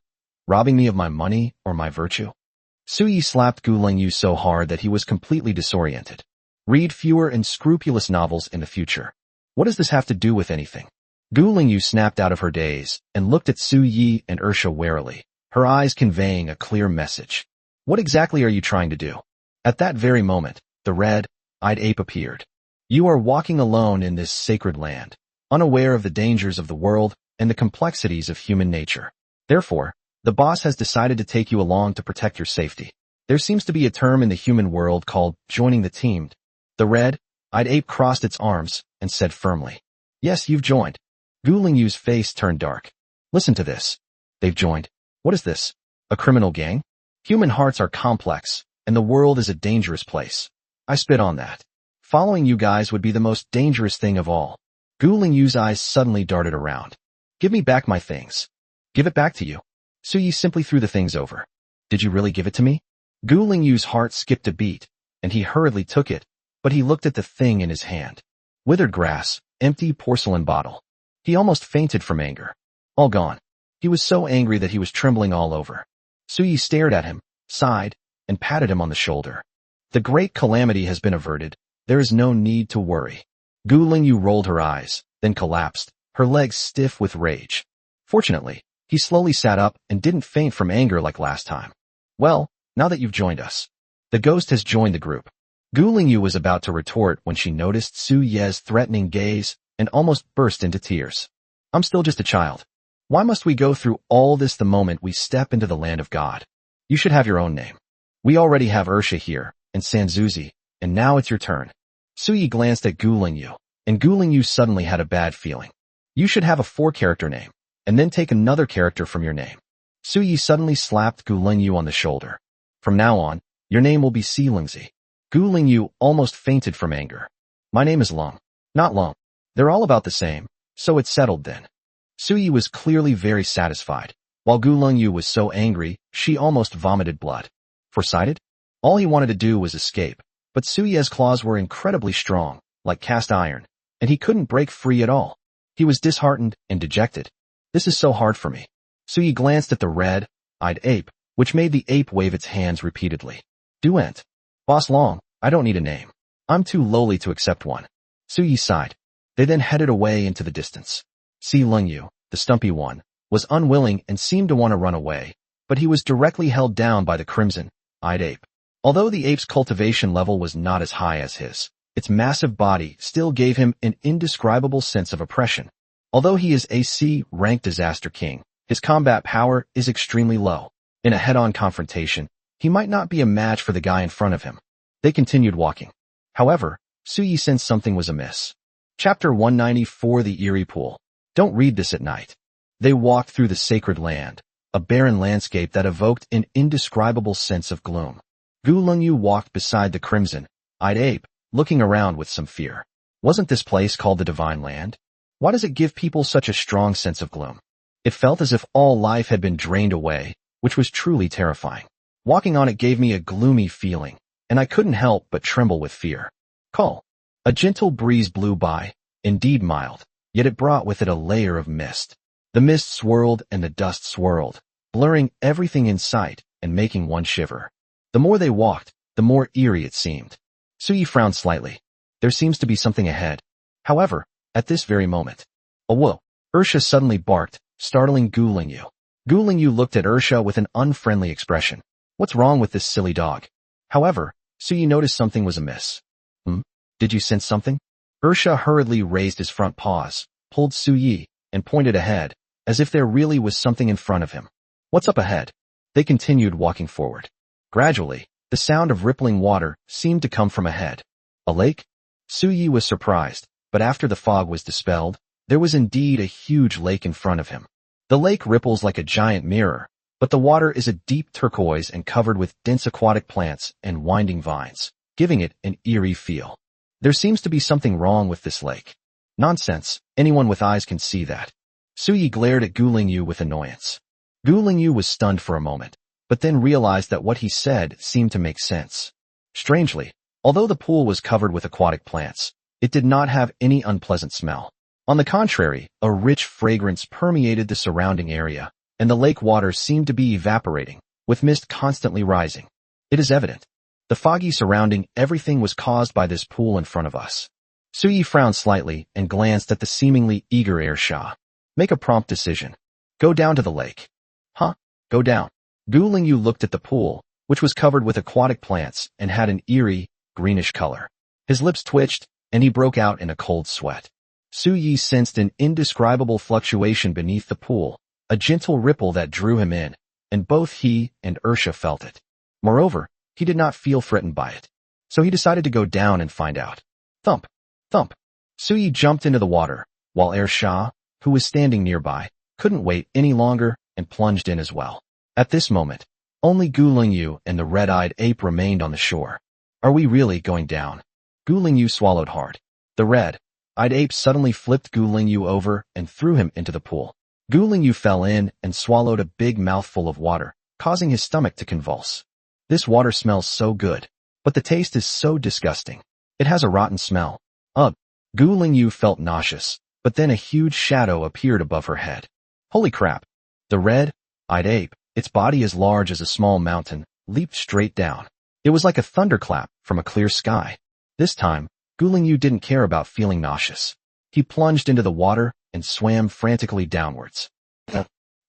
robbing me of my money or my virtue? Su Yi slapped Gu Lengyu so hard that he was completely disoriented. Read fewer and scrupulous novels in the future. What does this have to do with anything? Gu Lengyu snapped out of her daze and looked at Su Yi and Ursha warily, her eyes conveying a clear message. What exactly are you trying to do? At that very moment, the red-eyed ape appeared. You are walking alone in this sacred land, unaware of the dangers of the world and the complexities of human nature. Therefore, the boss has decided to take you along to protect your safety. There seems to be a term in the human world called joining the team. The red-eyed ape crossed its arms and said firmly, Yes, you've joined. Gu Lengyu's face turned dark. Listen to this. They've joined. What is this? A criminal gang? Human hearts are complex, and the world is a dangerous place. I spit on that. Following you guys would be the most dangerous thing of all. Gu Lengyu's eyes suddenly darted around. Give me back my things. Give it back to you. Su Yi simply threw the things over. Did you really give it to me? Gu Lengyu's heart skipped a beat, and he hurriedly took it, but he looked at the thing in his hand. Withered grass, empty porcelain bottle. He almost fainted from anger. All gone. He was so angry that he was trembling all over. Su Yi stared at him, sighed, and patted him on the shoulder. The great calamity has been averted. There is no need to worry. Gu Lengyu rolled her eyes, then collapsed, her legs stiff with rage. Fortunately, he slowly sat up and didn't faint from anger like last time. Well, now that you've joined us. The ghost has joined the group. Gu Lengyu was about to retort when she noticed Su Ye's threatening gaze and almost burst into tears. I'm still just a child. Why must we go through all this the moment we step into the land of God? You should have your own name. We already have Ursha here, and Sanzuzi, and now it's your turn. Su Yi glanced at Gu Lengyu, and Gu Lengyu suddenly had a bad feeling. You should have a 4-character name, and then take another character from your name. Su Yi suddenly slapped Gu Lengyu on the shoulder. From now on, your name will be Si Lingzi. Gu Lengyu almost fainted from anger. My name is Long. Not Long. They're all about the same, so it's settled then. Su Yi was clearly very satisfied. While Gu Lengyu was so angry, she almost vomited blood. Foresighted? All he wanted to do was escape, but Su Ye's claws were incredibly strong, like cast iron, and he couldn't break free at all. He was disheartened and dejected. This is so hard for me. Su Yi glanced at the red-eyed ape, which made the ape wave its hands repeatedly. Duent. Boss Long, I don't need a name. I'm too lowly to accept one. Su Yi sighed. They then headed away into the distance. Si Lengyu, the stumpy one, was unwilling and seemed to want to run away, but he was directly held down by the crimson-eyed ape. Although the ape's cultivation level was not as high as his, its massive body still gave him an indescribable sense of oppression. Although he is a C-ranked disaster king, his combat power is extremely low. In a head-on confrontation, he might not be a match for the guy in front of him. They continued walking. However, Su Yi sensed something was amiss. Chapter 194 The Eerie Pool. Don't read this at night. They walked through the sacred land, a barren landscape that evoked an indescribable sense of gloom. Gu Lengyu walked beside the crimson-eyed ape, looking around with some fear. Wasn't this place called the Divine Land? Why does it give people such a strong sense of gloom? It felt as if all life had been drained away, which was truly terrifying. Walking on it gave me a gloomy feeling, and I couldn't help but tremble with fear. Call. A gentle breeze blew by, indeed mild, yet it brought with it a layer of mist. The mist swirled and the dust swirled, blurring everything in sight and making one shiver. The more they walked, the more eerie it seemed. Su Yi frowned slightly. There seems to be something ahead. However, at this very moment, a whoa! Ursha suddenly barked, startling Gu Lengyu. Gu Lengyu looked at Ursha with an unfriendly expression. What's wrong with this silly dog? However, Su Yi noticed something was amiss. Did you sense something? Ursha hurriedly raised his front paws, pulled Su Yi, and pointed ahead, as if there really was something in front of him. What's up ahead? They continued walking forward. Gradually, the sound of rippling water seemed to come from ahead. A lake? Suyi was surprised, but after the fog was dispelled, there was indeed a huge lake in front of him. The lake ripples like a giant mirror, but the water is a deep turquoise and covered with dense aquatic plants and winding vines, giving it an eerie feel. There seems to be something wrong with this lake. Nonsense, anyone with eyes can see that. Suyi glared at Gu Lingyu with annoyance. Gu Lingyu was stunned for a moment, but then realized that what he said seemed to make sense. Strangely, although the pool was covered with aquatic plants, it did not have any unpleasant smell. On the contrary, a rich fragrance permeated the surrounding area, and the lake water seemed to be evaporating, with mist constantly rising. It is evident. The foggy surrounding everything was caused by this pool in front of us. Suyi frowned slightly and glanced at the seemingly eager Air-Sha. Make a prompt decision. Go down to the lake. Huh? Go down. Gu Lingyu looked at the pool, which was covered with aquatic plants and had an eerie, greenish color. His lips twitched, and he broke out in a cold sweat. Suyi sensed an indescribable fluctuation beneath the pool, a gentle ripple that drew him in, and both he and Ursha felt it. Moreover, he did not feel threatened by it. So he decided to go down and find out. Thump! Thump! Suyi jumped into the water, while Air-Sha, who was standing nearby, couldn't wait any longer and plunged in as well. At this moment, only Gu Lingyu and the red-eyed ape remained on the shore. Are we really going down? Gu Lingyu swallowed hard. The red-eyed ape suddenly flipped Gu Lingyu over and threw him into the pool. Gu Lingyu fell in and swallowed a big mouthful of water, causing his stomach to convulse. This water smells so good, but the taste is so disgusting. It has a rotten smell. Ugh. Gu Lingyu felt nauseous, but then a huge shadow appeared above her head. Holy crap. The red-eyed ape, its body as large as a small mountain, leaped straight down. It was like a thunderclap from a clear sky. This time, Gu Lingyu didn't care about feeling nauseous. He plunged into the water and swam frantically downwards.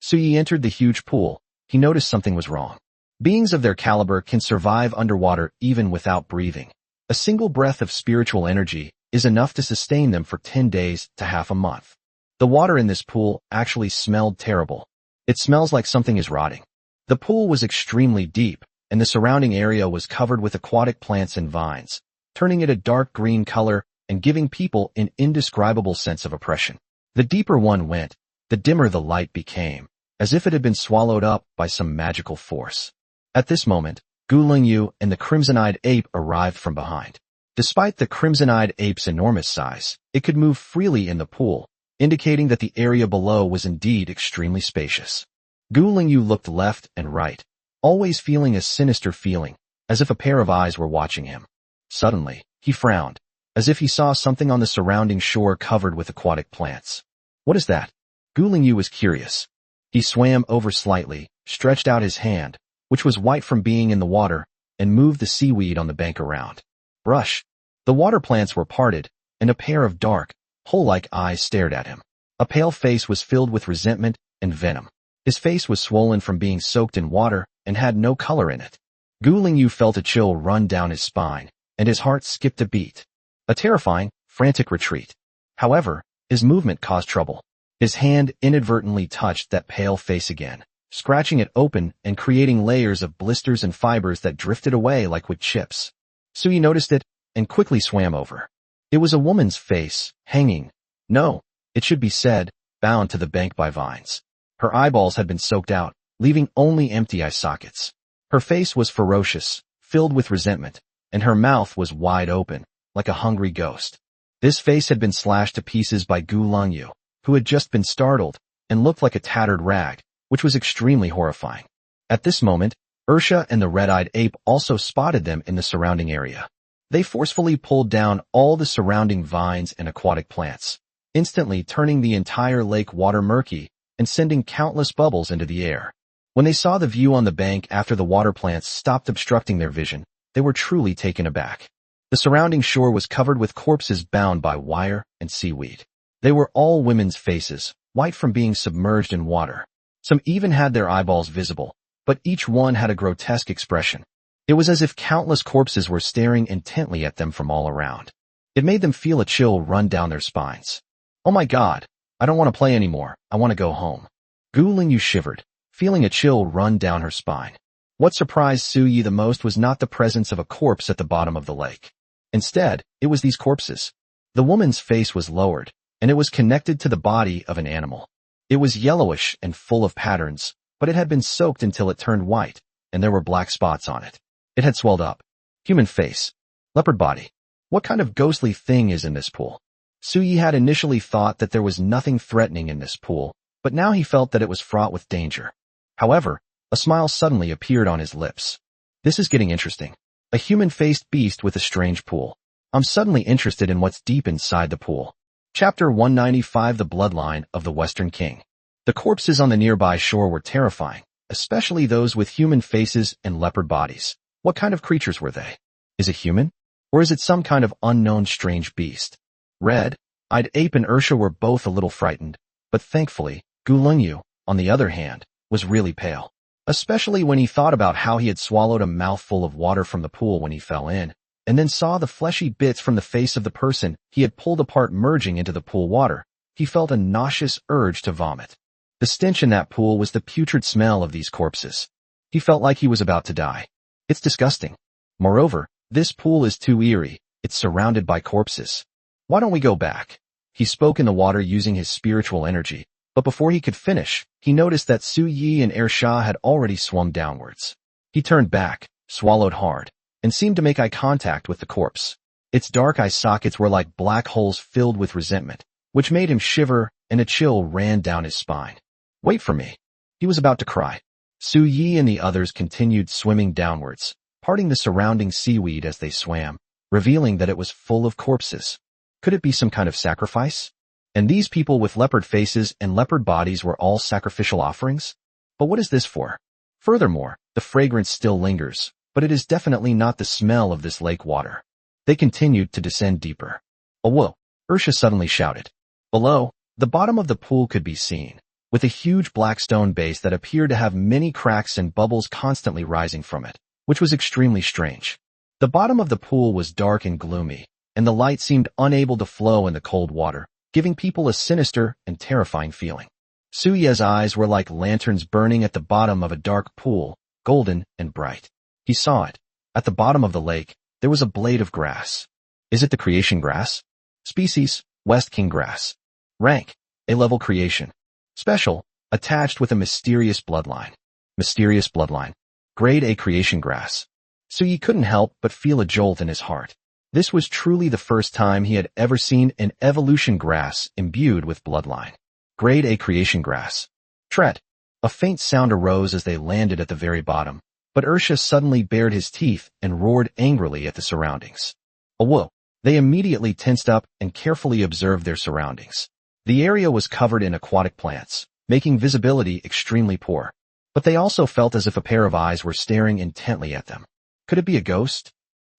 Suyi entered the huge pool. He noticed something was wrong. Beings of their caliber can survive underwater even without breathing. A single breath of spiritual energy is enough to sustain them for 10 days to half a month. The water in this pool actually smelled terrible. It smells like something is rotting. The pool was extremely deep, and the surrounding area was covered with aquatic plants and vines, turning it a dark green color and giving people an indescribable sense of oppression. The deeper one went, the dimmer the light became, as if it had been swallowed up by some magical force. At this moment, Gu Lingyu and the crimson-eyed ape arrived from behind. Despite the crimson-eyed ape's enormous size, it could move freely in the pool, indicating that the area below was indeed extremely spacious. Gu Lingyu looked left and right, always feeling a sinister feeling, as if a pair of eyes were watching him. Suddenly, he frowned, as if he saw something on the surrounding shore covered with aquatic plants. What is that? Gu Lingyu was curious. He swam over slightly, stretched out his hand, which was white from being in the water, and moved the seaweed on the bank around. Brush. The water plants were parted, and a pair of dark, hole-like eyes stared at him. A pale face was filled with resentment and venom. His face was swollen from being soaked in water and had no color in it. Gu Lingyu felt a chill run down his spine, and his heart skipped a beat. A terrifying, frantic retreat. However, his movement caused trouble. His hand inadvertently touched that pale face again, scratching it open and creating layers of blisters and fibers that drifted away like wood chips. Suyi noticed it and quickly swam over. It was a woman's face, hanging. No, it should be said, bound to the bank by vines. Her eyeballs had been soaked out, leaving only empty eye sockets. Her face was ferocious, filled with resentment, and her mouth was wide open, like a hungry ghost. This face had been slashed to pieces by Gu Lingyu, who had just been startled, and looked like a tattered rag, which was extremely horrifying. At this moment, Ursha and the red-eyed ape also spotted them in the surrounding area. They forcefully pulled down all the surrounding vines and aquatic plants, instantly turning the entire lake water murky and sending countless bubbles into the air. When they saw the view on the bank after the water plants stopped obstructing their vision, they were truly taken aback. The surrounding shore was covered with corpses bound by wire and seaweed. They were all women's faces, white from being submerged in water. Some even had their eyeballs visible, but each one had a grotesque expression. It was as if countless corpses were staring intently at them from all around. It made them feel a chill run down their spines. Oh my God, I don't want to play anymore, I want to go home. Gu Lingyu shivered, feeling a chill run down her spine. What surprised Suyi the most was not the presence of a corpse at the bottom of the lake. Instead, it was these corpses. The woman's face was lowered, and it was connected to the body of an animal. It was yellowish and full of patterns, but it had been soaked until it turned white, and there were black spots on it. It had swelled up. Human face. Leopard body. What kind of ghostly thing is in this pool? Suyi had initially thought that there was nothing threatening in this pool, but now he felt that it was fraught with danger. However, a smile suddenly appeared on his lips. This is getting interesting. A human-faced beast with a strange pool. I'm suddenly interested in what's deep inside the pool. Chapter 195 The Bloodline of the Western King. The corpses on the nearby shore were terrifying, especially those with human faces and leopard bodies. What kind of creatures were they? Is it human? Or is it some kind of unknown strange beast? Red-eyed Ape and Ursha were both a little frightened, but thankfully, Gulungyu, on the other hand, was really pale. Especially when he thought about how he had swallowed a mouthful of water from the pool when he fell in, and then saw the fleshy bits from the face of the person he had pulled apart merging into the pool water. He felt a nauseous urge to vomit. The stench in that pool was the putrid smell of these corpses. He felt like he was about to die. It's disgusting. Moreover, this pool is too eerie. It's surrounded by corpses. Why don't we go back? He spoke in the water using his spiritual energy, but before he could finish, he noticed that Suyi and Ursha had already swum downwards. He turned back, swallowed hard, and seemed to make eye contact with the corpse. Its dark eye sockets were like black holes filled with resentment, which made him shiver, and a chill ran down his spine. Wait for me. He was about to cry. Suyi and the others continued swimming downwards, parting the surrounding seaweed as they swam, revealing that it was full of corpses. Could it be some kind of sacrifice? And these people with leopard faces and leopard bodies were all sacrificial offerings? But what is this for? Furthermore, the fragrance still lingers, but it is definitely not the smell of this lake water. They continued to descend deeper. Oh whoa! Ursha suddenly shouted. Below, the bottom of the pool could be seen, with a huge black stone base that appeared to have many cracks and bubbles constantly rising from it, which was extremely strange. The bottom of the pool was dark and gloomy, and the light seemed unable to flow in the cold water, giving people a sinister and terrifying feeling. Suyi's eyes were like lanterns burning at the bottom of a dark pool, golden and bright. He saw it. At the bottom of the lake, there was a blade of grass. Is it the creation grass? Species, West King grass. Rank, A-level creation. Special, attached with a mysterious bloodline. Mysterious bloodline. Grade A creation grass. Suyi couldn't help but feel a jolt in his heart. This was truly the first time he had ever seen an evolution grass imbued with bloodline. Grade A creation grass. Tread. A faint sound arose as they landed at the very bottom, but Ursha suddenly bared his teeth and roared angrily at the surroundings. Oh whoa! They immediately tensed up and carefully observed their surroundings. The area was covered in aquatic plants, making visibility extremely poor. But they also felt as if a pair of eyes were staring intently at them. Could it be a ghost?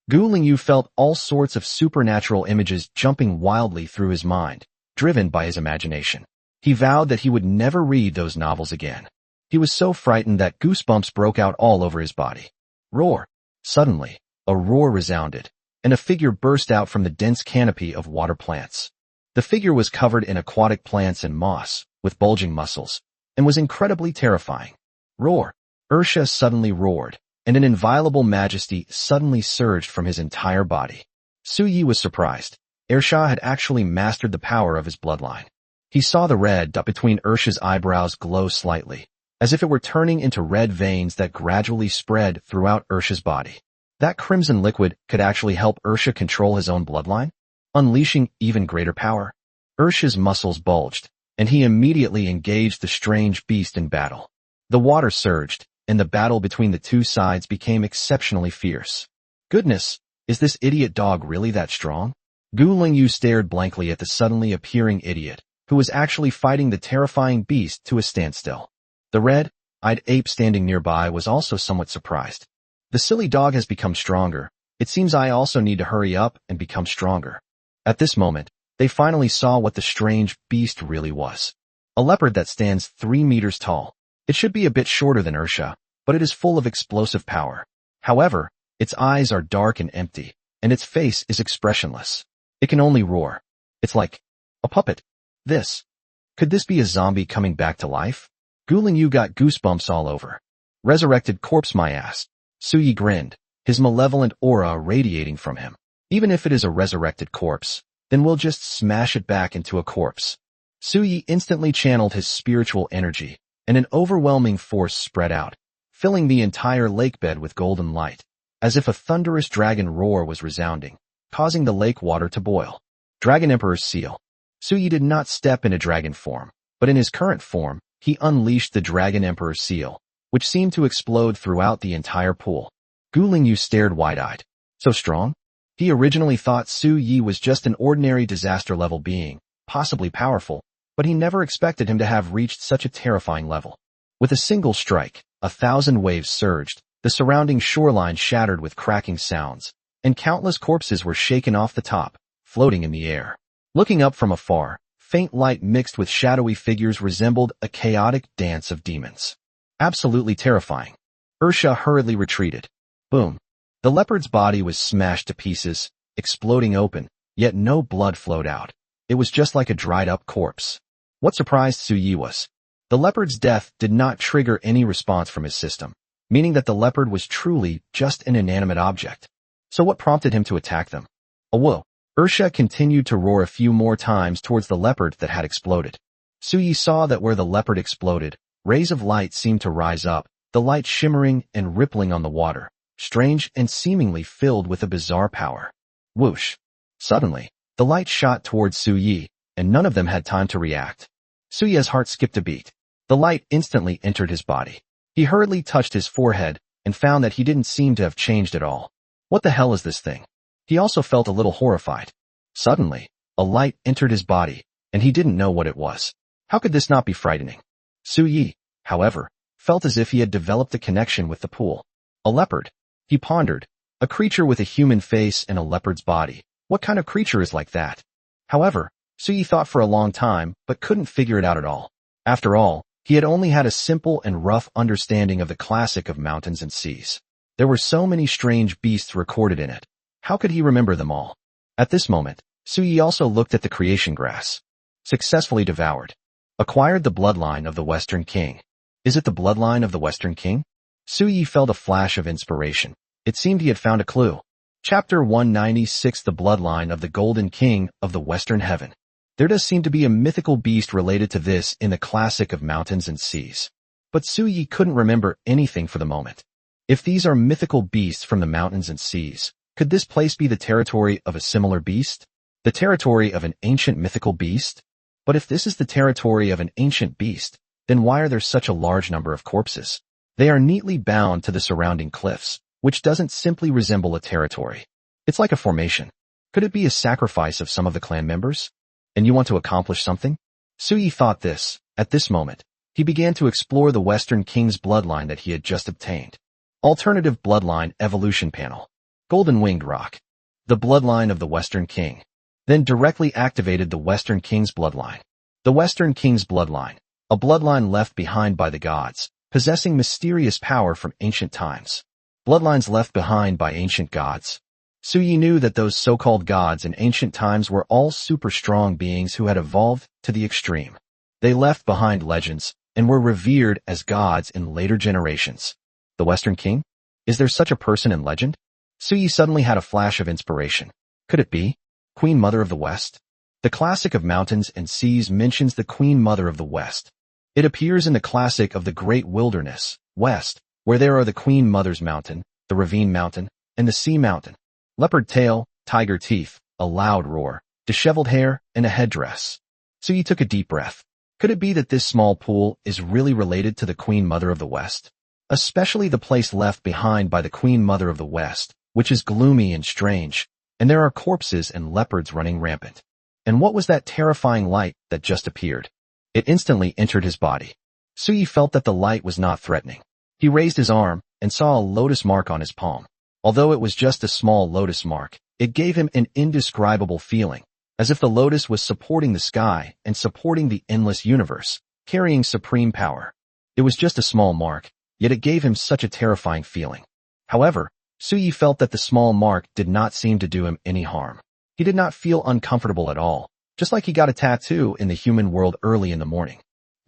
Gulingyu felt all sorts of supernatural images jumping wildly through his mind, driven by his imagination. He vowed that he would never read those novels again. He was so frightened that goosebumps broke out all over his body. Roar! Suddenly, a roar resounded, and a figure burst out from the dense canopy of water plants. The figure was covered in aquatic plants and moss, with bulging muscles, and was incredibly terrifying. Roar! Ursha suddenly roared, and an inviolable majesty suddenly surged from his entire body. Suyi was surprised. Ursha had actually mastered the power of his bloodline. He saw the red dot between Ursha's eyebrows glow slightly, as if it were turning into red veins that gradually spread throughout Ursha's body. That crimson liquid could actually help Ursha control his own bloodline, unleashing even greater power. Ursha's muscles bulged, and he immediately engaged the strange beast in battle. The water surged, and the battle between the two sides became exceptionally fierce. Goodness, is this idiot dog really that strong? Gulingyu stared blankly at the suddenly appearing idiot, who was actually fighting the terrifying beast to a standstill. The red-eyed ape standing nearby was also somewhat surprised. The silly dog has become stronger. It seems I also need to hurry up and become stronger. At this moment, they finally saw what the strange beast really was. A leopard that stands 3 meters tall. It should be a bit shorter than Ursha, but it is full of explosive power. However, its eyes are dark and empty, and its face is expressionless. It can only roar. It's like a puppet. Could this be a zombie coming back to life? Guling Yu got goosebumps all over. Resurrected corpse my ass. Suyi grinned, his malevolent aura radiating from him. Even if it is a resurrected corpse, then we'll just smash it back into a corpse. Suyi instantly channeled his spiritual energy, and an overwhelming force spread out, filling the entire lake bed with golden light, as if a thunderous dragon roar was resounding, causing the lake water to boil. Dragon Emperor's Seal. Suyi did not step into dragon form, but in his current form, he unleashed the Dragon Emperor's Seal, which seemed to explode throughout the entire pool. Guling Yu stared wide-eyed. So strong? He originally thought Suyi was just an ordinary disaster-level being, possibly powerful, but he never expected him to have reached such a terrifying level. With a single strike, 1,000 waves surged, the surrounding shoreline shattered with cracking sounds, and countless corpses were shaken off the top, floating in the air. Looking up from afar, faint light mixed with shadowy figures resembled a chaotic dance of demons. Absolutely terrifying. Ursha hurriedly retreated. Boom. The leopard's body was smashed to pieces, exploding open, yet no blood flowed out. It was just like a dried-up corpse. What surprised Suyi was, the leopard's death did not trigger any response from his system, meaning that the leopard was truly just an inanimate object. So what prompted him to attack them? Whoa. Ursha continued to roar a few more times towards the leopard that had exploded. Suyi saw that where the leopard exploded, rays of light seemed to rise up, the light shimmering and rippling on the water, strange and seemingly filled with a bizarre power. Whoosh. Suddenly, the light shot towards Suyi, and none of them had time to react. Suyi's heart skipped a beat. The light instantly entered his body. He hurriedly touched his forehead and found that he didn't seem to have changed at all. What the hell is this thing? He also felt a little horrified. Suddenly, a light entered his body, and he didn't know what it was. How could this not be frightening? Suyi, however, felt as if he had developed a connection with the pool. A leopard. He pondered. A creature with a human face and a leopard's body. What kind of creature is like that? However, Suyi thought for a long time, but couldn't figure it out at all. After all, he had only had a simple and rough understanding of the classic of mountains and seas. There were so many strange beasts recorded in it. How could he remember them all? At this moment, Suyi also looked at the creation grass. Successfully devoured. Acquired the bloodline of the Western King. Is it the bloodline of the Western King? Suyi felt a flash of inspiration. It seemed he had found a clue. Chapter 196, The Bloodline of the Golden King of the Western Heaven. There does seem to be a mythical beast related to this in the classic of mountains and seas. But Suyi couldn't remember anything for the moment. If these are mythical beasts from the mountains and seas, could this place be the territory of a similar beast? The territory of an ancient mythical beast? But if this is the territory of an ancient beast, then why are there such a large number of corpses? They are neatly bound to the surrounding cliffs, which doesn't simply resemble a territory. It's like a formation. Could it be a sacrifice of some of the clan members? And you want to accomplish something? Suyi thought this. At this moment, he began to explore the Western King's bloodline that he had just obtained. Alternative Bloodline Evolution Panel. Golden Winged Rock. The bloodline of the Western King. Then directly activated the Western King's bloodline. The Western King's bloodline. A bloodline left behind by the gods, possessing mysterious power from ancient times. Bloodlines left behind by ancient gods. Suyi knew that those so-called gods in ancient times were all super strong beings who had evolved to the extreme. They left behind legends and were revered as gods in later generations. The Western King? Is there such a person in legend? Suyi suddenly had a flash of inspiration. Could it be Queen Mother of the West? The classic of mountains and seas mentions the Queen Mother of the West. It appears in the classic of the Great Wilderness, West, where there are the Queen Mother's Mountain, the Ravine Mountain, and the Sea Mountain. Leopard tail, tiger teeth, a loud roar, disheveled hair, and a headdress. Suyi took a deep breath. Could it be that this small pool is really related to the Queen Mother of the West? Especially the place left behind by the Queen Mother of the West, which is gloomy and strange, and there are corpses and leopards running rampant. And what was that terrifying light that just appeared? It instantly entered his body. Suyi felt that the light was not threatening. He raised his arm and saw a lotus mark on his palm. Although it was just a small lotus mark, it gave him an indescribable feeling, as if the lotus was supporting the sky and supporting the endless universe, carrying supreme power. It was just a small mark, yet it gave him such a terrifying feeling. However, Suyi felt that the small mark did not seem to do him any harm. He did not feel uncomfortable at all, just like he got a tattoo in the human world early in the morning.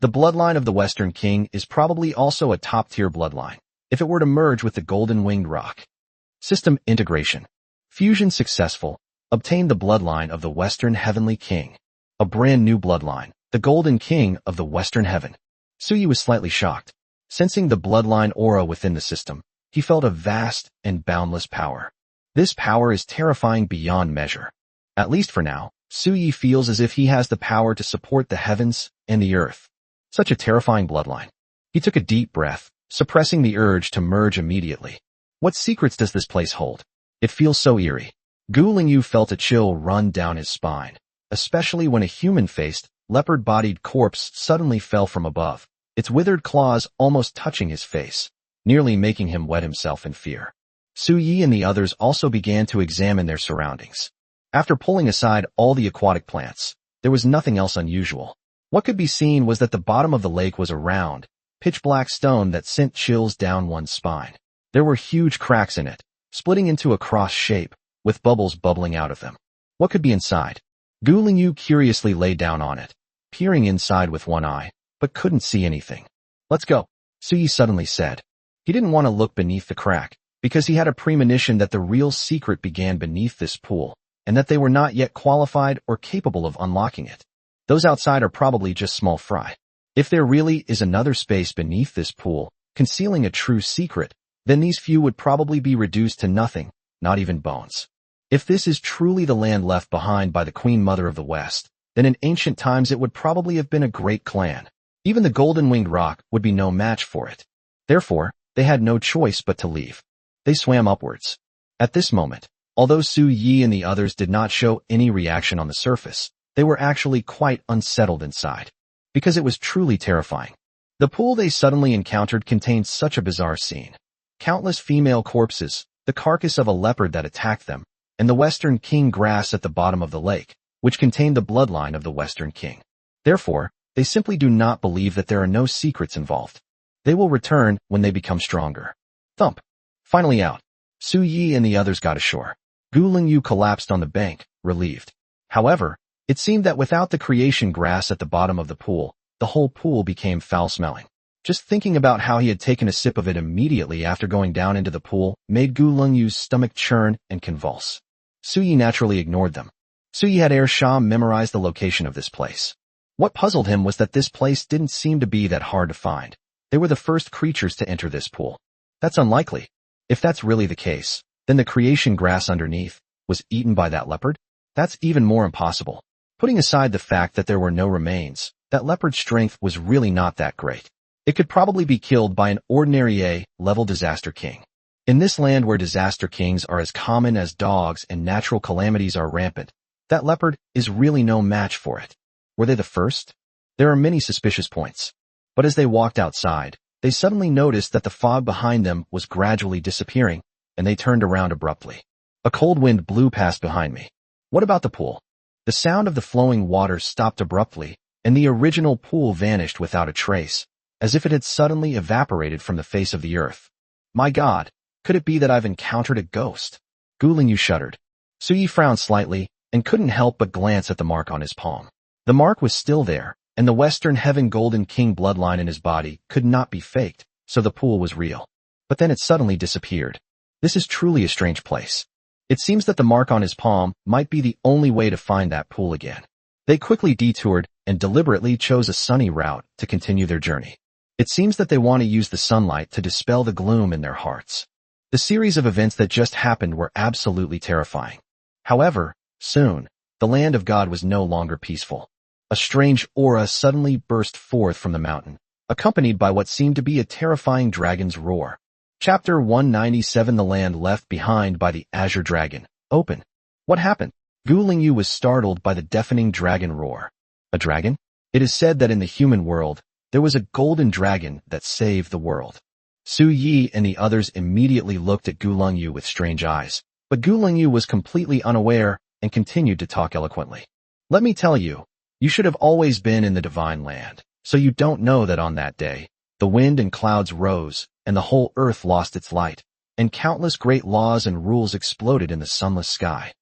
The bloodline of the Western King is probably also a top-tier bloodline, if it were to merge with the Golden Winged Rock. System integration. Fusion successful. Obtain the bloodline of the Western Heavenly King. A brand new bloodline, the Golden King of the Western Heaven. Suyi was slightly shocked. Sensing the bloodline aura within the system, he felt a vast and boundless power. This power is terrifying beyond measure. At least for now, Suyi feels as if he has the power to support the heavens and the earth. Such a terrifying bloodline. He took a deep breath, suppressing the urge to merge immediately. What secrets does this place hold? It feels so eerie. Gu Lingyu felt a chill run down his spine, especially when a human-faced, leopard-bodied corpse suddenly fell from above, its withered claws almost touching his face, nearly making him wet himself in fear. Suyi and the others also began to examine their surroundings. After pulling aside all the aquatic plants, there was nothing else unusual. What could be seen was that the bottom of the lake was a round, pitch-black stone that sent chills down one's spine. There were huge cracks in it, splitting into a cross shape, with bubbles bubbling out of them. What could be inside? Gu Lingyu curiously lay down on it, peering inside with one eye, but couldn't see anything. Let's go, Suyi suddenly said. He didn't want to look beneath the crack, because he had a premonition that the real secret began beneath this pool, and that they were not yet qualified or capable of unlocking it. Those outside are probably just small fry. If there really is another space beneath this pool, concealing a true secret, then these few would probably be reduced to nothing, not even bones. If this is truly the land left behind by the Queen Mother of the West, then in ancient times it would probably have been a great clan. Even the Golden Winged Rock would be no match for it. Therefore, they had no choice but to leave. They swam upwards. At this moment, although Su Yi and the others did not show any reaction on the surface, they were actually quite unsettled inside. Because it was truly terrifying. The pool they suddenly encountered contained such a bizarre scene. Countless female corpses, the carcass of a leopard that attacked them, and the Western King grass at the bottom of the lake, which contained the bloodline of the Western King. Therefore, they simply do not believe that there are no secrets involved. They will return when they become stronger. Thump. Finally out. Su Yi and the others got ashore. Gu Lingyu collapsed on the bank, relieved. However, it seemed that without the creation grass at the bottom of the pool, the whole pool became foul-smelling. Just thinking about how he had taken a sip of it immediately after going down into the pool made Gu Lingyu's stomach churn and convulse. Suyi naturally ignored them. Suyi had Sham memorize the location of this place. What puzzled him was that this place didn't seem to be that hard to find. They were the first creatures to enter this pool. That's unlikely. If that's really the case, then the creation grass underneath was eaten by that leopard? That's even more impossible. Putting aside the fact that there were no remains, that leopard's strength was really not that great. It could probably be killed by an ordinary A-level disaster king. In this land where disaster kings are as common as dogs and natural calamities are rampant, that leopard is really no match for it. Were they the first? There are many suspicious points. But as they walked outside, they suddenly noticed that the fog behind them was gradually disappearing, and they turned around abruptly. A cold wind blew past behind me. What about the pool? The sound of the flowing water stopped abruptly, and the original pool vanished without a trace, as if it had suddenly evaporated from the face of the earth. My God, could it be that I've encountered a ghost? Gu Lingyu shuddered. Suyi frowned slightly, and couldn't help but glance at the mark on his palm. The mark was still there, and the Western Heaven Golden King bloodline in his body could not be faked, so the pool was real. But then it suddenly disappeared. This is truly a strange place. It seems that the mark on his palm might be the only way to find that pool again. They quickly detoured and deliberately chose a sunny route to continue their journey. It seems that they want to use the sunlight to dispel the gloom in their hearts. The series of events that just happened were absolutely terrifying. However, soon, the land of God was no longer peaceful. A strange aura suddenly burst forth from the mountain, accompanied by what seemed to be a terrifying dragon's roar. Chapter 197 The Land Left Behind by the Azure Dragon. Open. What happened? Gu Lingyu was startled by the deafening dragon roar. A dragon? It is said that in the human world, there was a golden dragon that saved the world. Su Yi and the others immediately looked at Gu Lingyu with strange eyes, but Gu Lingyu was completely unaware and continued to talk eloquently. Let me tell you, you should have always been in the divine land, so you don't know that on that day, the wind and clouds rose, and the whole earth lost its light, and countless great laws and rules exploded in the sunless sky.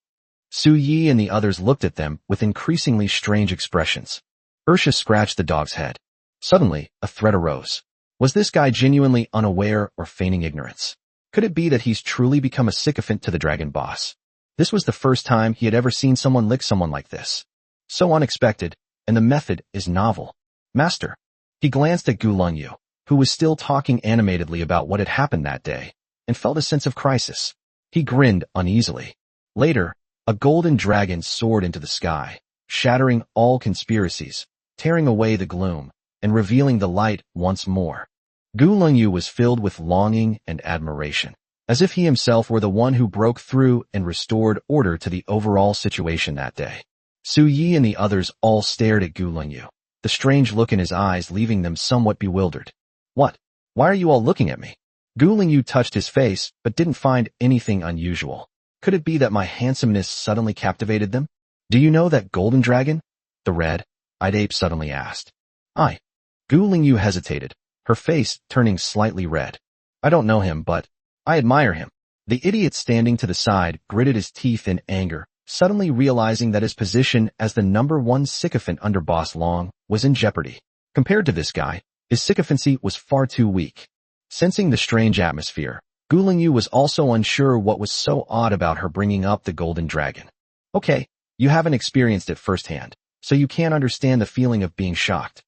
Su Yi and the others looked at them with increasingly strange expressions. Ursha scratched the dog's head. Suddenly, a threat arose. Was this guy genuinely unaware or feigning ignorance? Could it be that he's truly become a sycophant to the dragon boss? This was the first time he had ever seen someone lick someone like this. So unexpected, and the method is novel. Master. He glanced at Gu Lungyu, who was still talking animatedly about what had happened that day, and felt a sense of crisis. He grinned uneasily. Later, a golden dragon soared into the sky, shattering all conspiracies, tearing away the gloom, and revealing the light once more. Gu Lungyu was filled with longing and admiration, as if he himself were the one who broke through and restored order to the overall situation that day. Su Yi and the others all stared at Gu Lungyu, the strange look in his eyes leaving them somewhat bewildered. What? Why are you all looking at me? Gu Lungyu touched his face, but didn't find anything unusual. Could it be that my handsomeness suddenly captivated them? Do you know that golden dragon? The red-eyed ape suddenly asked. I. Gu Lingyu hesitated, her face turning slightly red. I don't know him, but I admire him. The idiot standing to the side gritted his teeth in anger, suddenly realizing that his position as the #1 sycophant under Boss Long was in jeopardy. Compared to this guy, his sycophancy was far too weak. Sensing the strange atmosphere, Gu Lingyu was also unsure what was so odd about her bringing up the golden dragon. Okay, you haven't experienced it firsthand, so you can't understand the feeling of being shocked.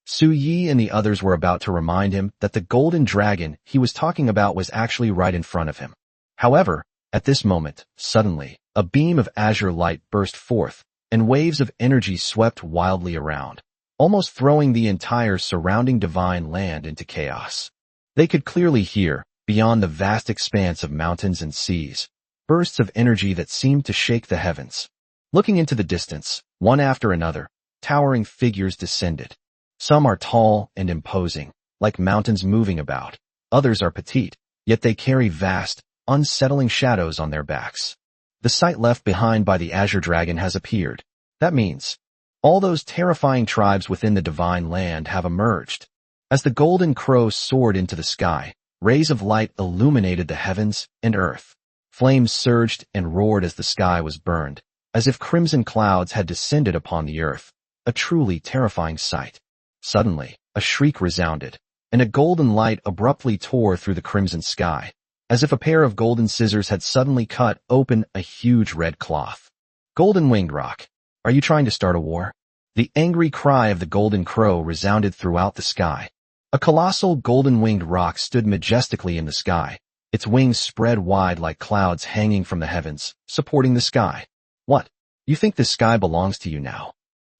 Su Yi and the others were about to remind him that the golden dragon he was talking about was actually right in front of him. However, at this moment, suddenly, a beam of azure light burst forth, and waves of energy swept wildly around, almost throwing the entire surrounding divine land into chaos. They could clearly hear, beyond the vast expanse of mountains and seas, bursts of energy that seemed to shake the heavens. Looking into the distance, one after another, towering figures descended. Some are tall and imposing, like mountains moving about. Others are petite, yet they carry vast, unsettling shadows on their backs. The sight left behind by the Azure Dragon has appeared. That means all those terrifying tribes within the divine land have emerged. As the golden crow soared into the sky, rays of light illuminated the heavens and earth. Flames surged and roared as the sky was burned, as if crimson clouds had descended upon the earth, a truly terrifying sight. Suddenly, a shriek resounded, and a golden light abruptly tore through the crimson sky, as if a pair of golden scissors had suddenly cut open a huge red cloth. Golden Winged Rock, are you trying to start a war? The angry cry of the golden crow resounded throughout the sky. A colossal golden-winged rock stood majestically in the sky, its wings spread wide like clouds hanging from the heavens, supporting the sky. What? You think this sky belongs to you now?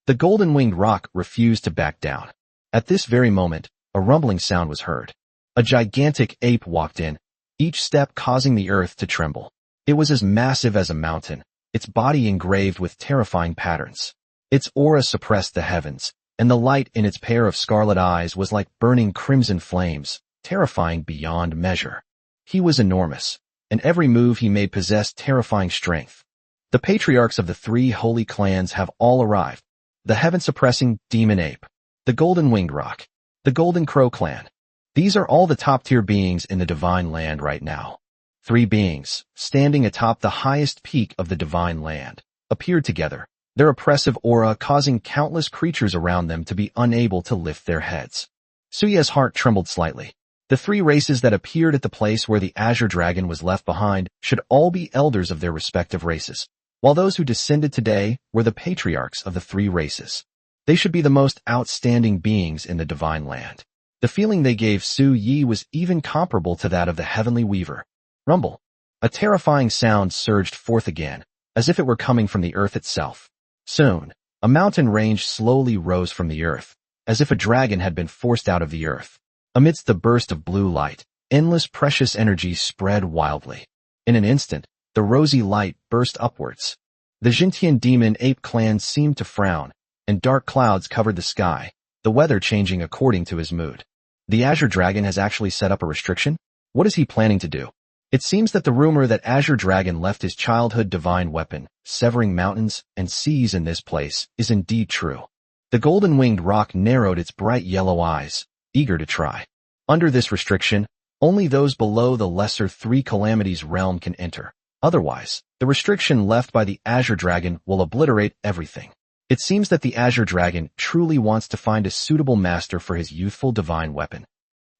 The golden-winged rock refused to back down. At this very moment, a rumbling sound was heard. A gigantic ape walked in, each step causing the earth to tremble. It was as massive as a mountain, its body engraved with terrifying patterns. Its aura suppressed the heavens, and the light in its pair of scarlet eyes was like burning crimson flames, terrifying beyond measure. He was enormous, and every move he made possessed terrifying strength. The patriarchs of the 3 holy clans have all arrived. The heaven-suppressing demon ape, the golden winged rock, the golden crow clan. These are all the top-tier beings in the divine land right now. 3 beings, standing atop the highest peak of the divine land, appeared together, their oppressive aura causing countless creatures around them to be unable to lift their heads. Suya's heart trembled slightly. The 3 races that appeared at the place where the Azure Dragon was left behind should all be elders of their respective races, while those who descended today were the patriarchs of the 3 races. They should be the most outstanding beings in the divine land. The feeling they gave Su Yi was even comparable to that of the heavenly weaver. Rumble. A terrifying sound surged forth again, as if it were coming from the earth itself. Soon, a mountain range slowly rose from the earth, as if a dragon had been forced out of the earth. Amidst the burst of blue light, endless precious energy spread wildly. In an instant, the rosy light burst upwards. The Jintian demon ape clan seemed to frown, and dark clouds covered the sky, the weather changing according to his mood. The Azure Dragon has actually set up a restriction? What is he planning to do? It seems that the rumor that Azure Dragon left his childhood divine weapon, severing mountains and seas in this place, is indeed true. The golden-winged rock narrowed its bright yellow eyes, eager to try. Under this restriction, only those below the lesser 3 calamities realm can enter. Otherwise, the restriction left by the Azure Dragon will obliterate everything. It seems that the Azure Dragon truly wants to find a suitable master for his youthful divine weapon,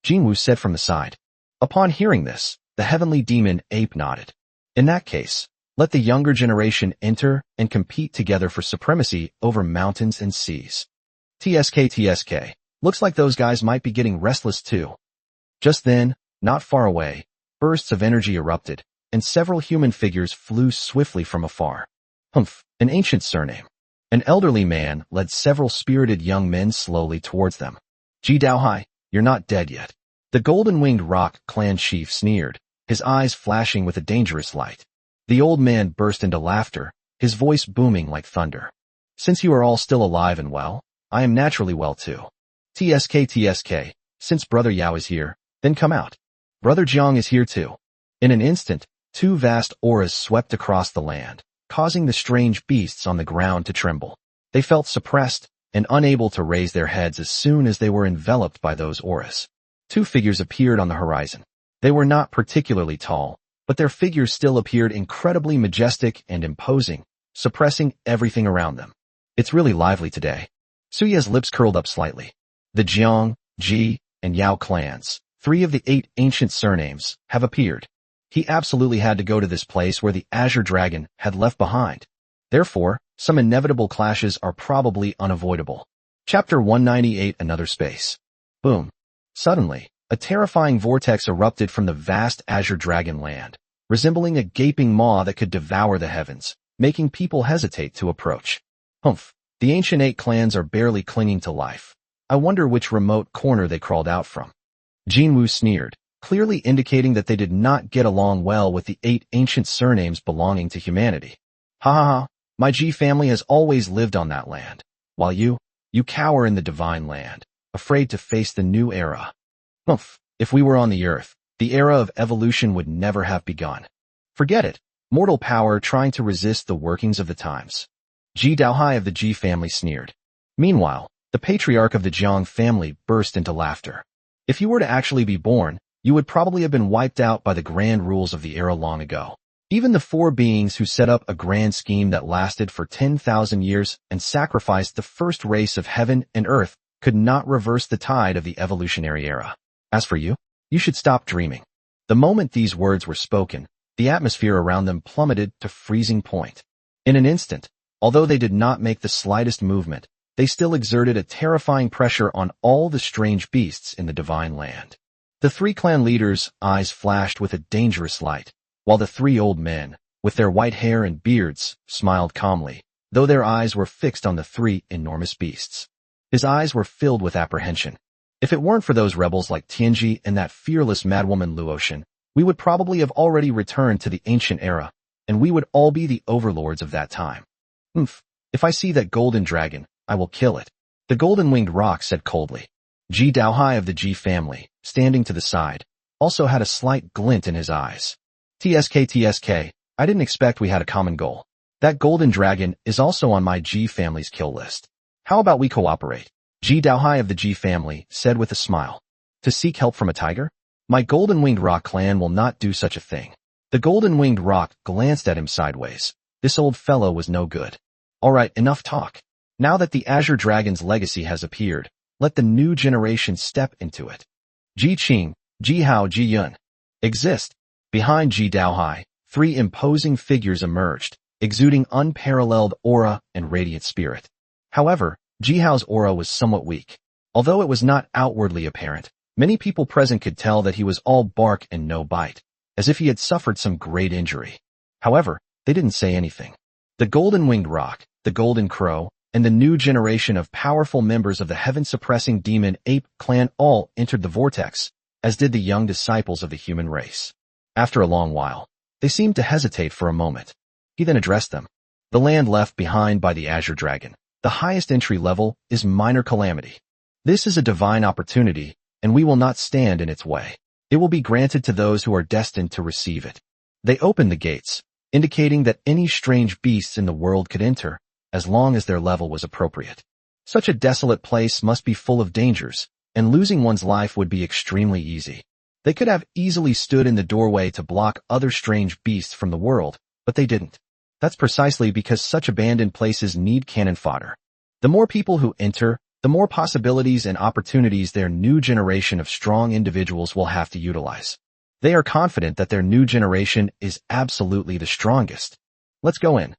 Jinwoo said from the side. Upon hearing this, the heavenly demon ape nodded. In that case, let the younger generation enter and compete together for supremacy over mountains and seas. TSK. Looks like those guys might be getting restless too. Just then, not far away, bursts of energy erupted, and several human figures flew swiftly from afar. Humph, an ancient surname. An elderly man led several spirited young men slowly towards them. Ji Daohai, you're not dead yet. The golden-winged rock clan chief sneered, his eyes flashing with a dangerous light. The old man burst into laughter, his voice booming like thunder. Since you are all still alive and well, I am naturally well too. TSK. Since Brother Yao is here, then come out. Brother Jiang is here too. In an instant, two vast auras swept across the land, causing the strange beasts on the ground to tremble. They felt suppressed and unable to raise their heads as soon as they were enveloped by those auras. Two figures appeared on the horizon. They were not particularly tall, but their figures still appeared incredibly majestic and imposing, suppressing everything around them. It's really lively today. Suya's lips curled up slightly. The Jiang, Ji, and Yao clans, 3 of the 8 ancient surnames, have appeared. He absolutely had to go to this place where the Azure Dragon had left behind. Therefore, some inevitable clashes are probably unavoidable. Chapter 198 Another Space. Boom. Suddenly, a terrifying vortex erupted from the vast Azure Dragon land, resembling a gaping maw that could devour the heavens, making people hesitate to approach. Humph, the ancient 8 clans are barely clinging to life. I wonder which remote corner they crawled out from. Jinwoo sneered, clearly indicating that they did not get along well with the 8 ancient surnames belonging to humanity. Ha ha ha, my Ji family has always lived on that land, while you cower in the divine land, afraid to face the new era. Humph, if we were on the earth, the era of evolution would never have begun. Forget it, mortal power trying to resist the workings of the times. Ji Daohai of the Ji family sneered. Meanwhile, the patriarch of the Jiang family burst into laughter. If you were to actually be born, you would probably have been wiped out by the grand rules of the era long ago. Even the 4 beings who set up a grand scheme that lasted for 10,000 years and sacrificed the first race of heaven and earth could not reverse the tide of the evolutionary era. As for you, you should stop dreaming. The moment these words were spoken, the atmosphere around them plummeted to freezing point. In an instant, although they did not make the slightest movement, they still exerted a terrifying pressure on all the strange beasts in the divine land. The 3 clan leaders' eyes flashed with a dangerous light, while the 3 old men, with their white hair and beards, smiled calmly, though their eyes were fixed on the 3 enormous beasts. His eyes were filled with apprehension. If it weren't for those rebels like Tianji and that fearless madwoman Luotian, we would probably have already returned to the ancient era, and we would all be the overlords of that time. If I see that golden dragon, I will kill it. The golden-winged rock said coldly. Ji Daohai of the Ji family, standing to the side, also had a slight glint in his eyes. TSK, I didn't expect we had a common goal. That golden dragon is also on my Ji family's kill list. How about we cooperate? Ji Daohai of the Ji family said with a smile. To seek help from a tiger? My golden-winged rock clan will not do such a thing. The golden-winged rock glanced at him sideways. This old fellow was no good. All right, enough talk. Now that the Azure Dragon's legacy has appeared, let the new generation step into it. Ji Qing, Ji Hao, Ji Yun. Exist. Behind Ji Daohai, 3 imposing figures emerged, exuding unparalleled aura and radiant spirit. However, Ji Hao's aura was somewhat weak. Although it was not outwardly apparent, many people present could tell that he was all bark and no bite, as if he had suffered some great injury. However, they didn't say anything. The golden-winged rock, the golden crow, and the new generation of powerful members of the heaven-suppressing demon ape clan all entered the vortex, as did the young disciples of the human race. After a long while, they seemed to hesitate for a moment. He then addressed them. The land left behind by the Azure Dragon, the highest entry level, is minor calamity. This is a divine opportunity, and we will not stand in its way. It will be granted to those who are destined to receive it. They opened the gates, indicating that any strange beasts in the world could enter, as long as their level was appropriate. Such a desolate place must be full of dangers, and losing one's life would be extremely easy. They could have easily stood in the doorway to block other strange beasts from the world, but they didn't. That's precisely because such abandoned places need cannon fodder. The more people who enter, the more possibilities and opportunities their new generation of strong individuals will have to utilize. They are confident that their new generation is absolutely the strongest. Let's go in.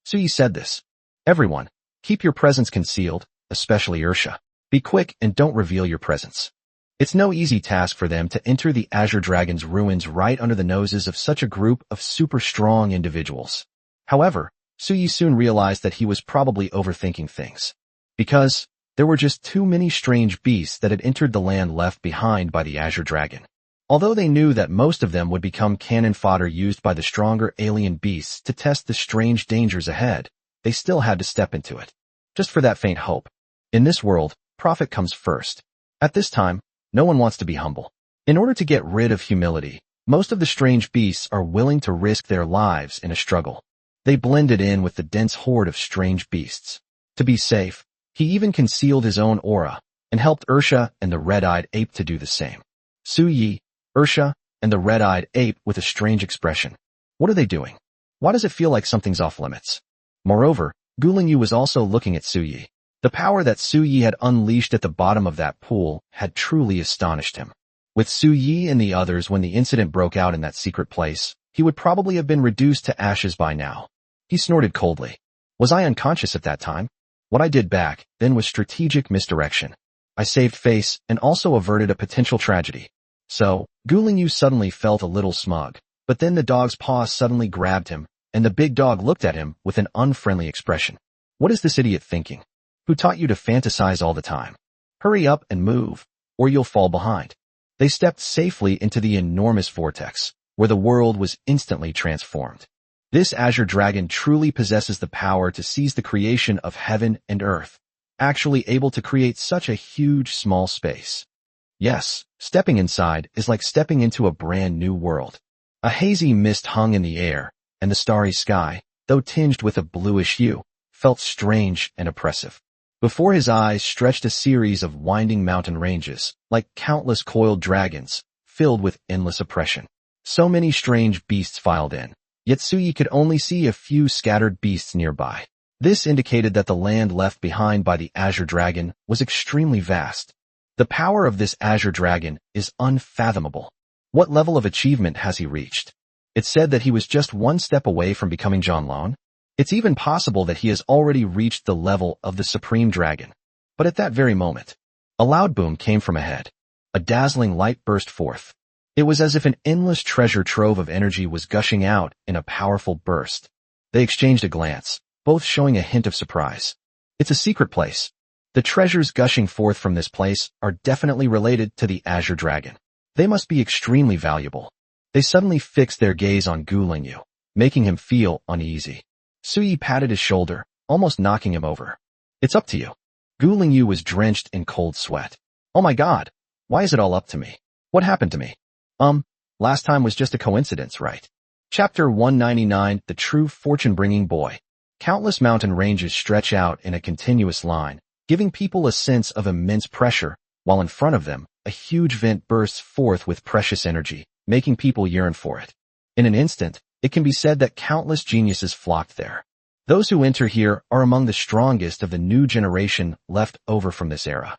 Suyi said this. Everyone, keep your presence concealed, especially Ursha. Be quick and don't reveal your presence. It's no easy task for them to enter the Azure Dragon's ruins right under the noses of such a group of super strong individuals. However, Suyi soon realized that he was probably overthinking things. Because there were just too many strange beasts that had entered the land left behind by the Azure Dragon. Although they knew that most of them would become cannon fodder used by the stronger alien beasts to test the strange dangers ahead, they still had to step into it. Just for that faint hope. In this world, profit comes first. At this time, no one wants to be humble. In order to get rid of humility, most of the strange beasts are willing to risk their lives in a struggle. They blended in with the dense horde of strange beasts. To be safe, he even concealed his own aura and helped Ursha and the red-eyed ape to do the same. Suyi, Ursha, and the red-eyed ape with a strange expression. What are they doing? Why does it feel like something's off limits? Moreover, Guling Yu was also looking at Suyi. The power that Suyi had unleashed at the bottom of that pool had truly astonished him. With Suyi and the others when the incident broke out in that secret place, he would probably have been reduced to ashes by now. He snorted coldly. Was I unconscious at that time? What I did back then was strategic misdirection. I saved face and also averted a potential tragedy. So, Guling Yu suddenly felt a little smug, but then the dog's paw suddenly grabbed him, and the big dog looked at him with an unfriendly expression. What is this idiot thinking? Who taught you to fantasize all the time? Hurry up and move, or you'll fall behind. They stepped safely into the enormous vortex, where the world was instantly transformed. This Azure Dragon truly possesses the power to seize the creation of heaven and earth, actually able to create such a huge small space. Yes, stepping inside is like stepping into a brand new world. A hazy mist hung in the air, and the starry sky, though tinged with a bluish hue, felt strange and oppressive. Before his eyes stretched a series of winding mountain ranges, like countless coiled dragons, filled with endless oppression. So many strange beasts filed in, yet Suyi could only see a few scattered beasts nearby. This indicated that the land left behind by the Azure Dragon was extremely vast. The power of this Azure Dragon is unfathomable. What level of achievement has he reached? It said that he was just one step away from becoming Zhanlong. It's even possible that he has already reached the level of the Supreme Dragon. But at that very moment, a loud boom came from ahead. A dazzling light burst forth. It was as if an endless treasure trove of energy was gushing out in a powerful burst. They exchanged a glance, both showing a hint of surprise. It's a secret place. The treasures gushing forth from this place are definitely related to the Azure Dragon. They must be extremely valuable. They suddenly fixed their gaze on Guling Yu, making him feel uneasy. Suyi patted his shoulder, almost knocking him over. It's up to you. Guling Yu was drenched in cold sweat. Oh my god, why is it all up to me? What happened to me? Last time was just a coincidence, right? Chapter 199, The True Fortune-Bringing Boy. Countless mountain ranges stretch out in a continuous line, giving people a sense of immense pressure, while in front of them, a huge vent bursts forth with precious energy, making people yearn for it. In an instant, it can be said that countless geniuses flocked there. Those who enter here are among the strongest of the new generation left over from this era.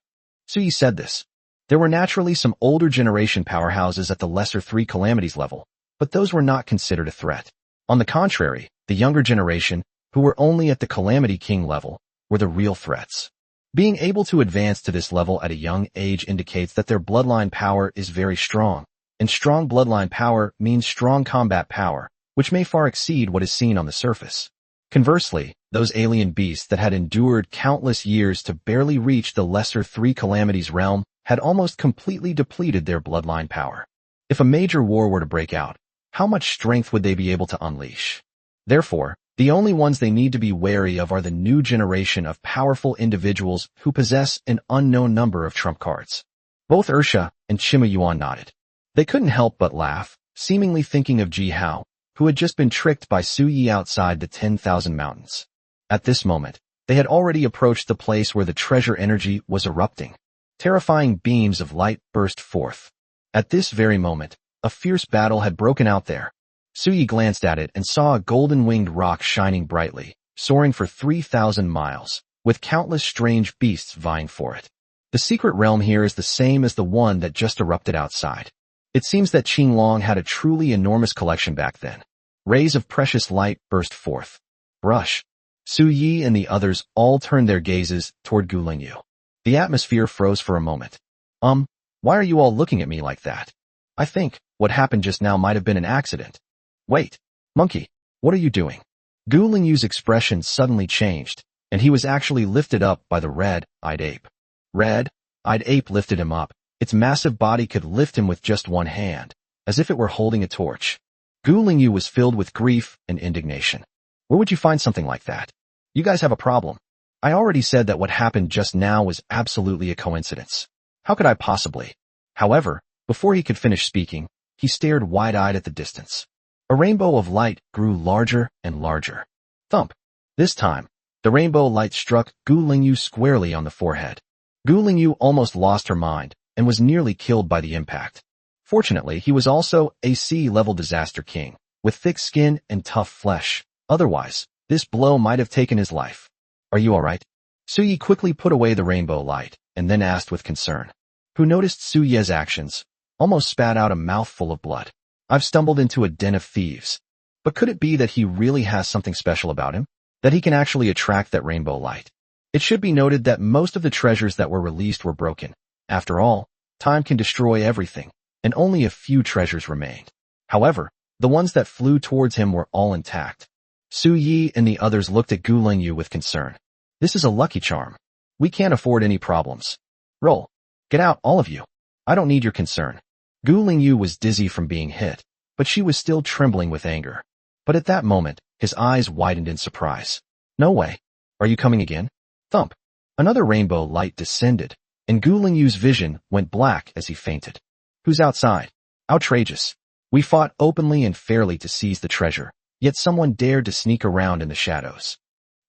Suyi said this. There were naturally some older generation powerhouses at the lesser 3 calamities level, but those were not considered a threat. On the contrary, the younger generation, who were only at the Calamity King level, were the real threats. Being able to advance to this level at a young age indicates that their bloodline power is very strong, and strong bloodline power means strong combat power, which may far exceed what is seen on the surface. Conversely, those alien beasts that had endured countless years to barely reach the lesser 3 calamities realm had almost completely depleted their bloodline power. If a major war were to break out, how much strength would they be able to unleash? Therefore, the only ones they need to be wary of are the new generation of powerful individuals who possess an unknown number of trump cards. Both Ursha and Chima Yuan nodded. They couldn't help but laugh, seemingly thinking of Ji Hao, who had just been tricked by Suyi outside the 10,000 mountains. At this moment, they had already approached the place where the treasure energy was erupting. Terrifying beams of light burst forth. At this very moment, a fierce battle had broken out there. Suyi glanced at it and saw a golden-winged rock shining brightly, soaring for 3,000 miles, with countless strange beasts vying for it. The secret realm here is the same as the one that just erupted outside. It seems that Qinglong had a truly enormous collection back then. Rays of precious light burst forth. Brush. Su Yi and the others all turned their gazes toward Gu Lingyu. The atmosphere froze for a moment. Why are you all looking at me like that? I think what happened just now might have been an accident. Wait, monkey, what are you doing? Gu Lingyu's expression suddenly changed, and he was actually lifted up by the red-eyed ape. Red-eyed ape lifted him up. Its massive body could lift him with just one hand, as if it were holding a torch. Gu Lingyu was filled with grief and indignation. Where would you find something like that? You guys have a problem. I already said that what happened just now was absolutely a coincidence. How could I possibly? However, before he could finish speaking, he stared wide-eyed at the distance. A rainbow of light grew larger and larger. Thump. This time, the rainbow light struck Gu Lingyu squarely on the forehead. Gu Lingyu almost lost her mind and was nearly killed by the impact. Fortunately, he was also a SSS-Level disaster king, with thick skin and tough flesh. Otherwise, this blow might have taken his life. Are you alright? Suyi quickly put away the rainbow light and then asked with concern. Who noticed Suye's actions, almost spat out a mouthful of blood. I've stumbled into a den of thieves. But could it be that he really has something special about him? That he can actually attract that rainbow light? It should be noted that most of the treasures that were released were broken. After all, time can destroy everything, and only a few treasures remained. However, the ones that flew towards him were all intact. Su Yi and the others looked at Gu Lingyu with concern. This is a lucky charm. We can't afford any problems. Roll. Get out, all of you. I don't need your concern. Gu Lingyu was dizzy from being hit, but she was still trembling with anger. But at that moment, his eyes widened in surprise. No way. Are you coming again? Thump. Another rainbow light descended, and Gu Lingyu's vision went black as he fainted. Who's outside? Outrageous. We fought openly and fairly to seize the treasure, yet someone dared to sneak around in the shadows.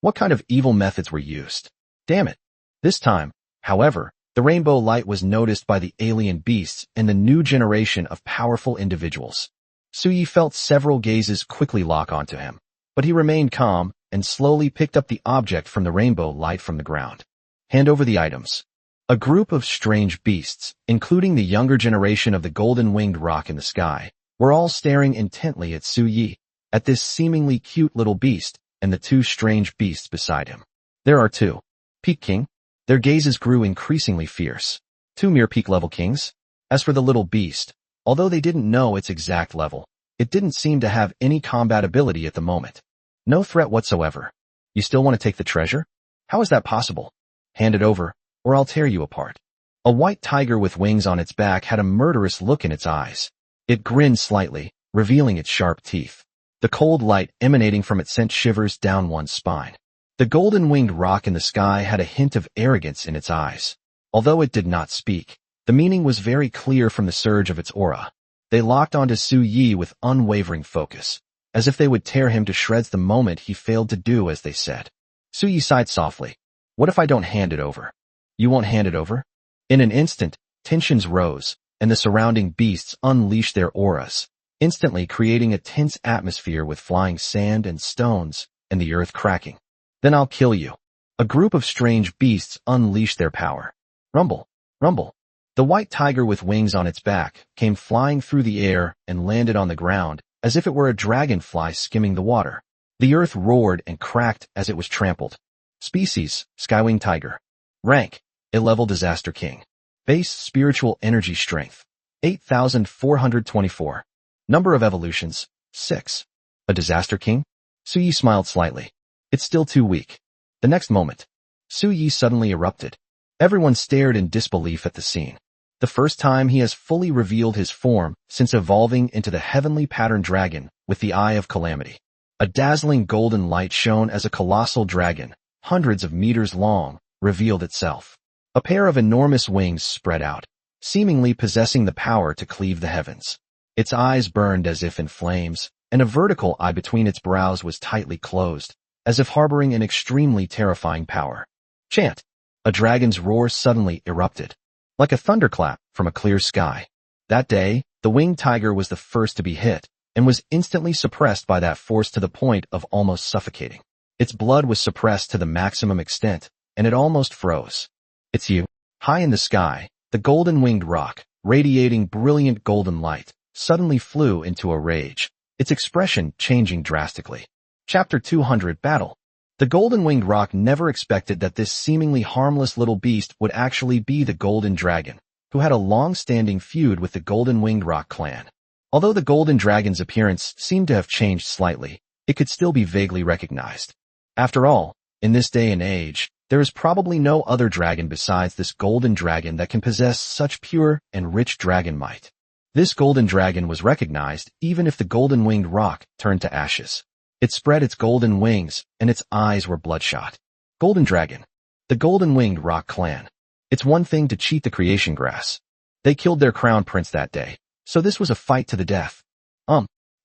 What kind of evil methods were used? Damn it. This time, however, the rainbow light was noticed by the alien beasts and the new generation of powerful individuals. Suyi felt several gazes quickly lock onto him, but he remained calm and slowly picked up the object from the rainbow light from the ground. Hand over the items. A group of strange beasts, including the younger generation of the golden-winged rock in the sky, were all staring intently at Suyi, at this seemingly cute little beast, and the two strange beasts beside him. There are two. Peak King. Their gazes grew increasingly fierce. Two mere peak-level kings. As for the little beast, although they didn't know its exact level, it didn't seem to have any combat ability at the moment. No threat whatsoever. You still want to take the treasure? How is that possible? Hand it over, or I'll tear you apart. A white tiger with wings on its back had a murderous look in its eyes. It grinned slightly, revealing its sharp teeth. The cold light emanating from it sent shivers down one's spine. The golden-winged rock in the sky had a hint of arrogance in its eyes. Although it did not speak, the meaning was very clear from the surge of its aura. They locked onto Su Yi with unwavering focus, as if they would tear him to shreds the moment he failed to do as they said. Su Yi sighed softly. What if I don't hand it over? You won't hand it over? In an instant, tensions rose, and the surrounding beasts unleashed their auras, instantly creating a tense atmosphere with flying sand and stones, and the earth cracking. Then I'll kill you. A group of strange beasts unleashed their power. Rumble, rumble. The white tiger with wings on its back came flying through the air and landed on the ground, as if it were a dragonfly skimming the water. The earth roared and cracked as it was trampled. Species, Skywing Tiger. Rank, A-Level Disaster King. Base Spiritual Energy Strength, 8,424. Number of evolutions, 6. A Disaster King? Su Yi smiled slightly. It's still too weak. The next moment, Su Yi suddenly erupted. Everyone stared in disbelief at the scene. The first time he has fully revealed his form since evolving into the heavenly pattern dragon with the Eye of Calamity. A dazzling golden light shone as a colossal dragon, hundreds of meters long, revealed itself. A pair of enormous wings spread out, seemingly possessing the power to cleave the heavens. Its eyes burned as if in flames, and a vertical eye between its brows was tightly closed, as if harboring an extremely terrifying power. Chant! A dragon's roar suddenly erupted, like a thunderclap from a clear sky. That day, the winged tiger was the first to be hit, and was instantly suppressed by that force to the point of almost suffocating. Its blood was suppressed to the maximum extent, and it almost froze. It's you. High in the sky, the golden-winged roc, radiating brilliant golden light, suddenly flew into a rage, its expression changing drastically. Chapter 200 Battle. The golden-winged roc never expected that this seemingly harmless little beast would actually be the Golden Dragon, who had a long-standing feud with the golden-winged roc clan. Although the golden dragon's appearance seemed to have changed slightly, it could still be vaguely recognized. After all, in this day and age, there is probably no other dragon besides this golden dragon that can possess such pure and rich dragon might. This golden dragon was recognized even if the golden-winged roc turned to ashes. It spread its golden wings, and its eyes were bloodshot. Golden Dragon. The golden-winged roc clan. It's one thing to cheat the creation grass. They killed their crown prince that day, so this was a fight to the death.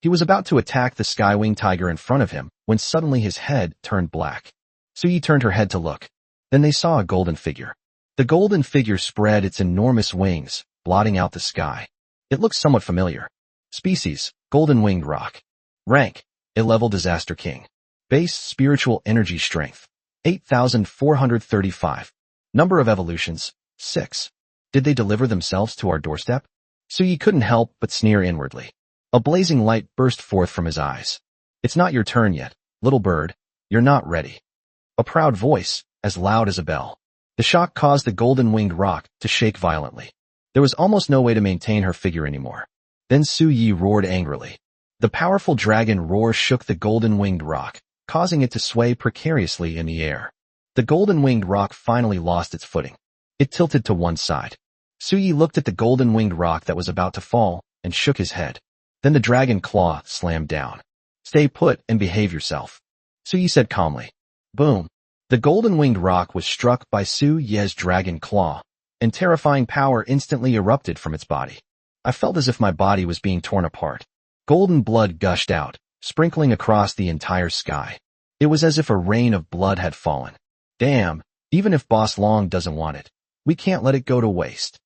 He was about to attack the sky-winged tiger in front of him when suddenly his head turned black. Suyi turned her head to look. Then they saw a golden figure. The golden figure spread its enormous wings, blotting out the sky. It looked somewhat familiar. Species, golden-winged roc. Rank, A-level disaster king. Base spiritual energy strength, 8,435. Number of evolutions, 6. Did they deliver themselves to our doorstep? Suyi couldn't help but sneer inwardly. A blazing light burst forth from his eyes. It's not your turn yet, little bird. You're not ready. A proud voice, as loud as a bell. The shock caused the golden-winged roc to shake violently. There was almost no way to maintain her figure anymore. Then Suyi roared angrily. The powerful dragon roar shook the golden-winged roc, causing it to sway precariously in the air. The golden-winged roc finally lost its footing. It tilted to one side. Suyi looked at the golden-winged roc that was about to fall and shook his head. Then the dragon claw slammed down. Stay put and behave yourself, Suyi said calmly. Boom. The golden-winged roc was struck by Suyi's dragon claw, and terrifying power instantly erupted from its body. I felt as if my body was being torn apart. Golden blood gushed out, sprinkling across the entire sky. It was as if a rain of blood had fallen. Damn, even if Boss Long doesn't want it, we can't let it go to waste.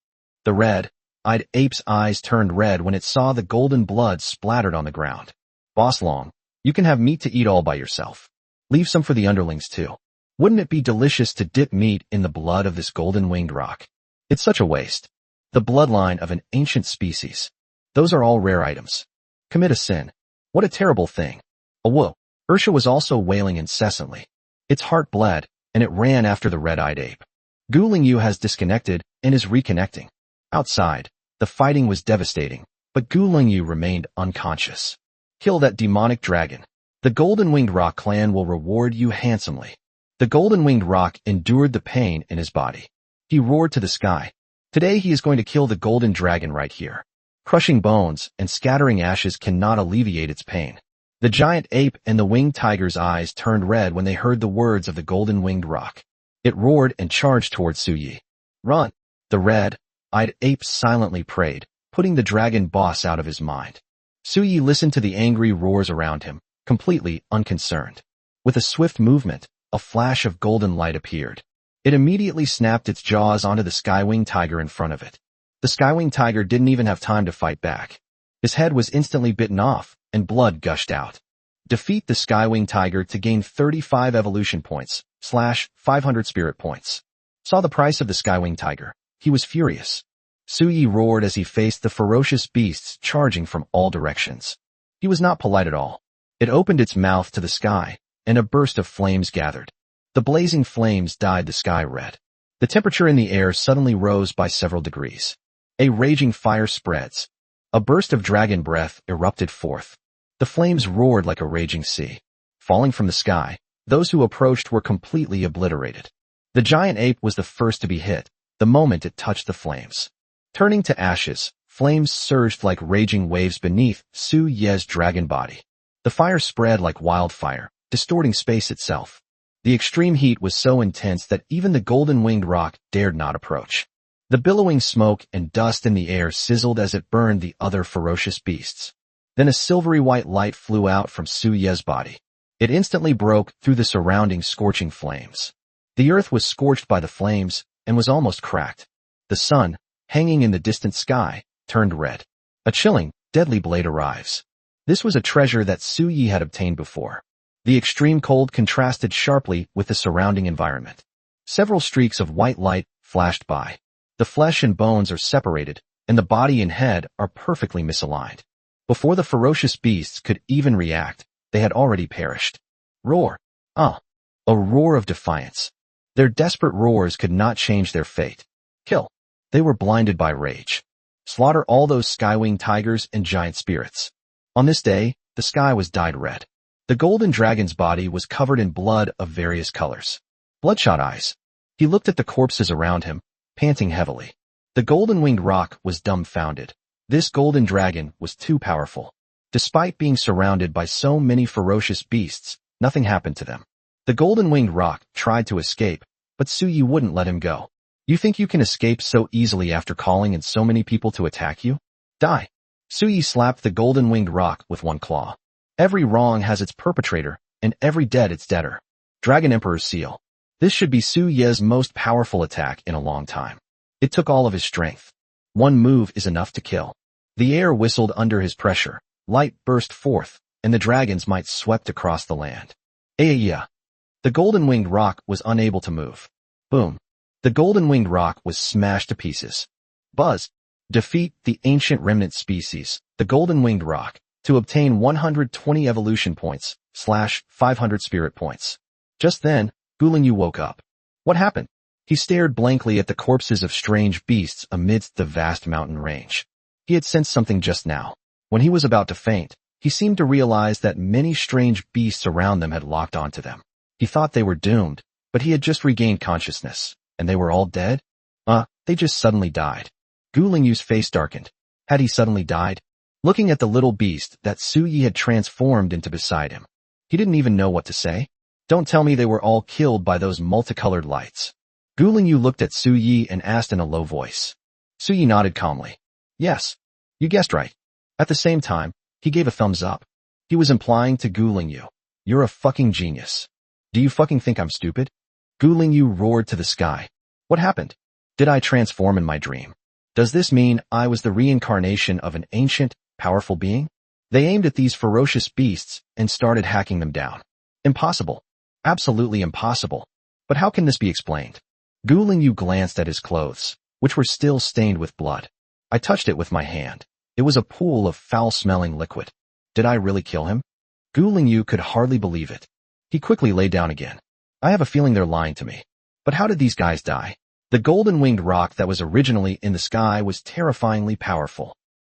The red-eyed ape's eyes turned red when it saw the golden blood splattered on the ground. Boss Long, you can have meat to eat all by yourself. Leave some for the underlings too. Wouldn't it be delicious to dip meat in the blood of this golden-winged roc? It's such a waste. The bloodline of an ancient species. Those are all rare items. Commit a sin. What a terrible thing. Whoa. Ursha was also wailing incessantly. Its heart bled, and it ran after the red-eyed ape. Gu Lingyu has disconnected and is reconnecting. Outside, the fighting was devastating, but Gu Lingyu remained unconscious. Kill that demonic dragon. The golden-winged roc clan will reward you handsomely. The golden-winged roc endured the pain in his body. He roared to the sky. Today he is going to kill the golden dragon right here. Crushing bones and scattering ashes cannot alleviate its pain. The giant ape and the winged tiger's eyes turned red when they heard the words of the golden-winged roc. It roared and charged towards Suyi. Run! The red-eyed ape silently prayed, putting the dragon boss out of his mind. Suyi listened to the angry roars around him, completely unconcerned. With a swift movement, a flash of golden light appeared. It immediately snapped its jaws onto the skywing tiger in front of it. The skywing tiger didn't even have time to fight back. His head was instantly bitten off, and blood gushed out. Defeat the skywing tiger to gain 35 evolution points, / 500 spirit points. Saw the price of the skywing tiger. He was furious. Suyi roared as he faced the ferocious beasts charging from all directions. He was not polite at all. It opened its mouth to the sky, and a burst of flames gathered. The blazing flames dyed the sky red. The temperature in the air suddenly rose by several degrees. A raging fire spreads. A burst of dragon breath erupted forth. The flames roared like a raging sea. Falling from the sky, those who approached were completely obliterated. The giant ape was the first to be hit, the moment it touched the flames. Turning to ashes, flames surged like raging waves beneath Suyi's dragon body. The fire spread like wildfire, distorting space itself. The extreme heat was so intense that even the golden-winged roc dared not approach. The billowing smoke and dust in the air sizzled as it burned the other ferocious beasts. Then a silvery white light flew out from Suyi's body. It instantly broke through the surrounding scorching flames. The earth was scorched by the flames and was almost cracked. The sun, hanging in the distant sky, turned red. A chilling, deadly blade arrives. This was a treasure that Su Yi had obtained before. The extreme cold contrasted sharply with the surrounding environment. Several streaks of white light flashed by. The flesh and bones are separated, and the body and head are perfectly misaligned. Before the ferocious beasts could even react, they had already perished. Roar. Ah. A roar of defiance. Their desperate roars could not change their fate. Kill. They were blinded by rage. Slaughter all those skywing tigers and giant spirits. On this day, the sky was dyed red. The golden dragon's body was covered in blood of various colors. Bloodshot eyes. He looked at the corpses around him, panting heavily. The golden-winged roc was dumbfounded. This golden dragon was too powerful. Despite being surrounded by so many ferocious beasts, nothing happened to them. The golden-winged roc tried to escape, but Su Yi wouldn't let him go. You think you can escape so easily after calling in so many people to attack you? Die. Su Yi slapped the golden-winged roc with one claw. Every wrong has its perpetrator, and every debt its debtor. Dragon Emperor's Seal. This should be Su Ye's most powerful attack in a long time. It took all of his strength. One move is enough to kill. The air whistled under his pressure, light burst forth, and the dragon's might swept across the land. Ayaya. The golden-winged roc was unable to move. Boom. The golden-winged roc was smashed to pieces. Buzz. Defeat the ancient remnant species, the golden-winged roc, to obtain 120 evolution points, /500 spirit points. Just then, Guling woke up. What happened? He stared blankly at the corpses of strange beasts amidst the vast mountain range. He had sensed something just now. When he was about to faint, he seemed to realize that many strange beasts around them had locked onto them. He thought they were doomed, but he had just regained consciousness, and they were all dead? They just suddenly died. Guling face darkened. Had he suddenly died? Looking at the little beast that Su Yi had transformed into beside him. He didn't even know what to say. Don't tell me they were all killed by those multicolored lights. Guling looked at Su Yi and asked in a low voice. Su Yi nodded calmly. Yes. You guessed right. At the same time, he gave a thumbs up. He was implying to Guling, you're a fucking genius. Do you fucking think I'm stupid? Guling roared to the sky. What happened? Did I transform in my dream? Does this mean I was the reincarnation of an ancient, powerful being? They aimed at these ferocious beasts and started hacking them down. Impossible. Absolutely impossible. But how can this be explained? Guling glanced at his clothes, which were still stained with blood. I touched it with my hand. It was a pool of foul-smelling liquid. Did I really kill him? Guling could hardly believe it. He quickly lay down again. I have a feeling they're lying to me. But how did these guys die? The golden-winged roc that was originally in the sky was terrifyingly powerful.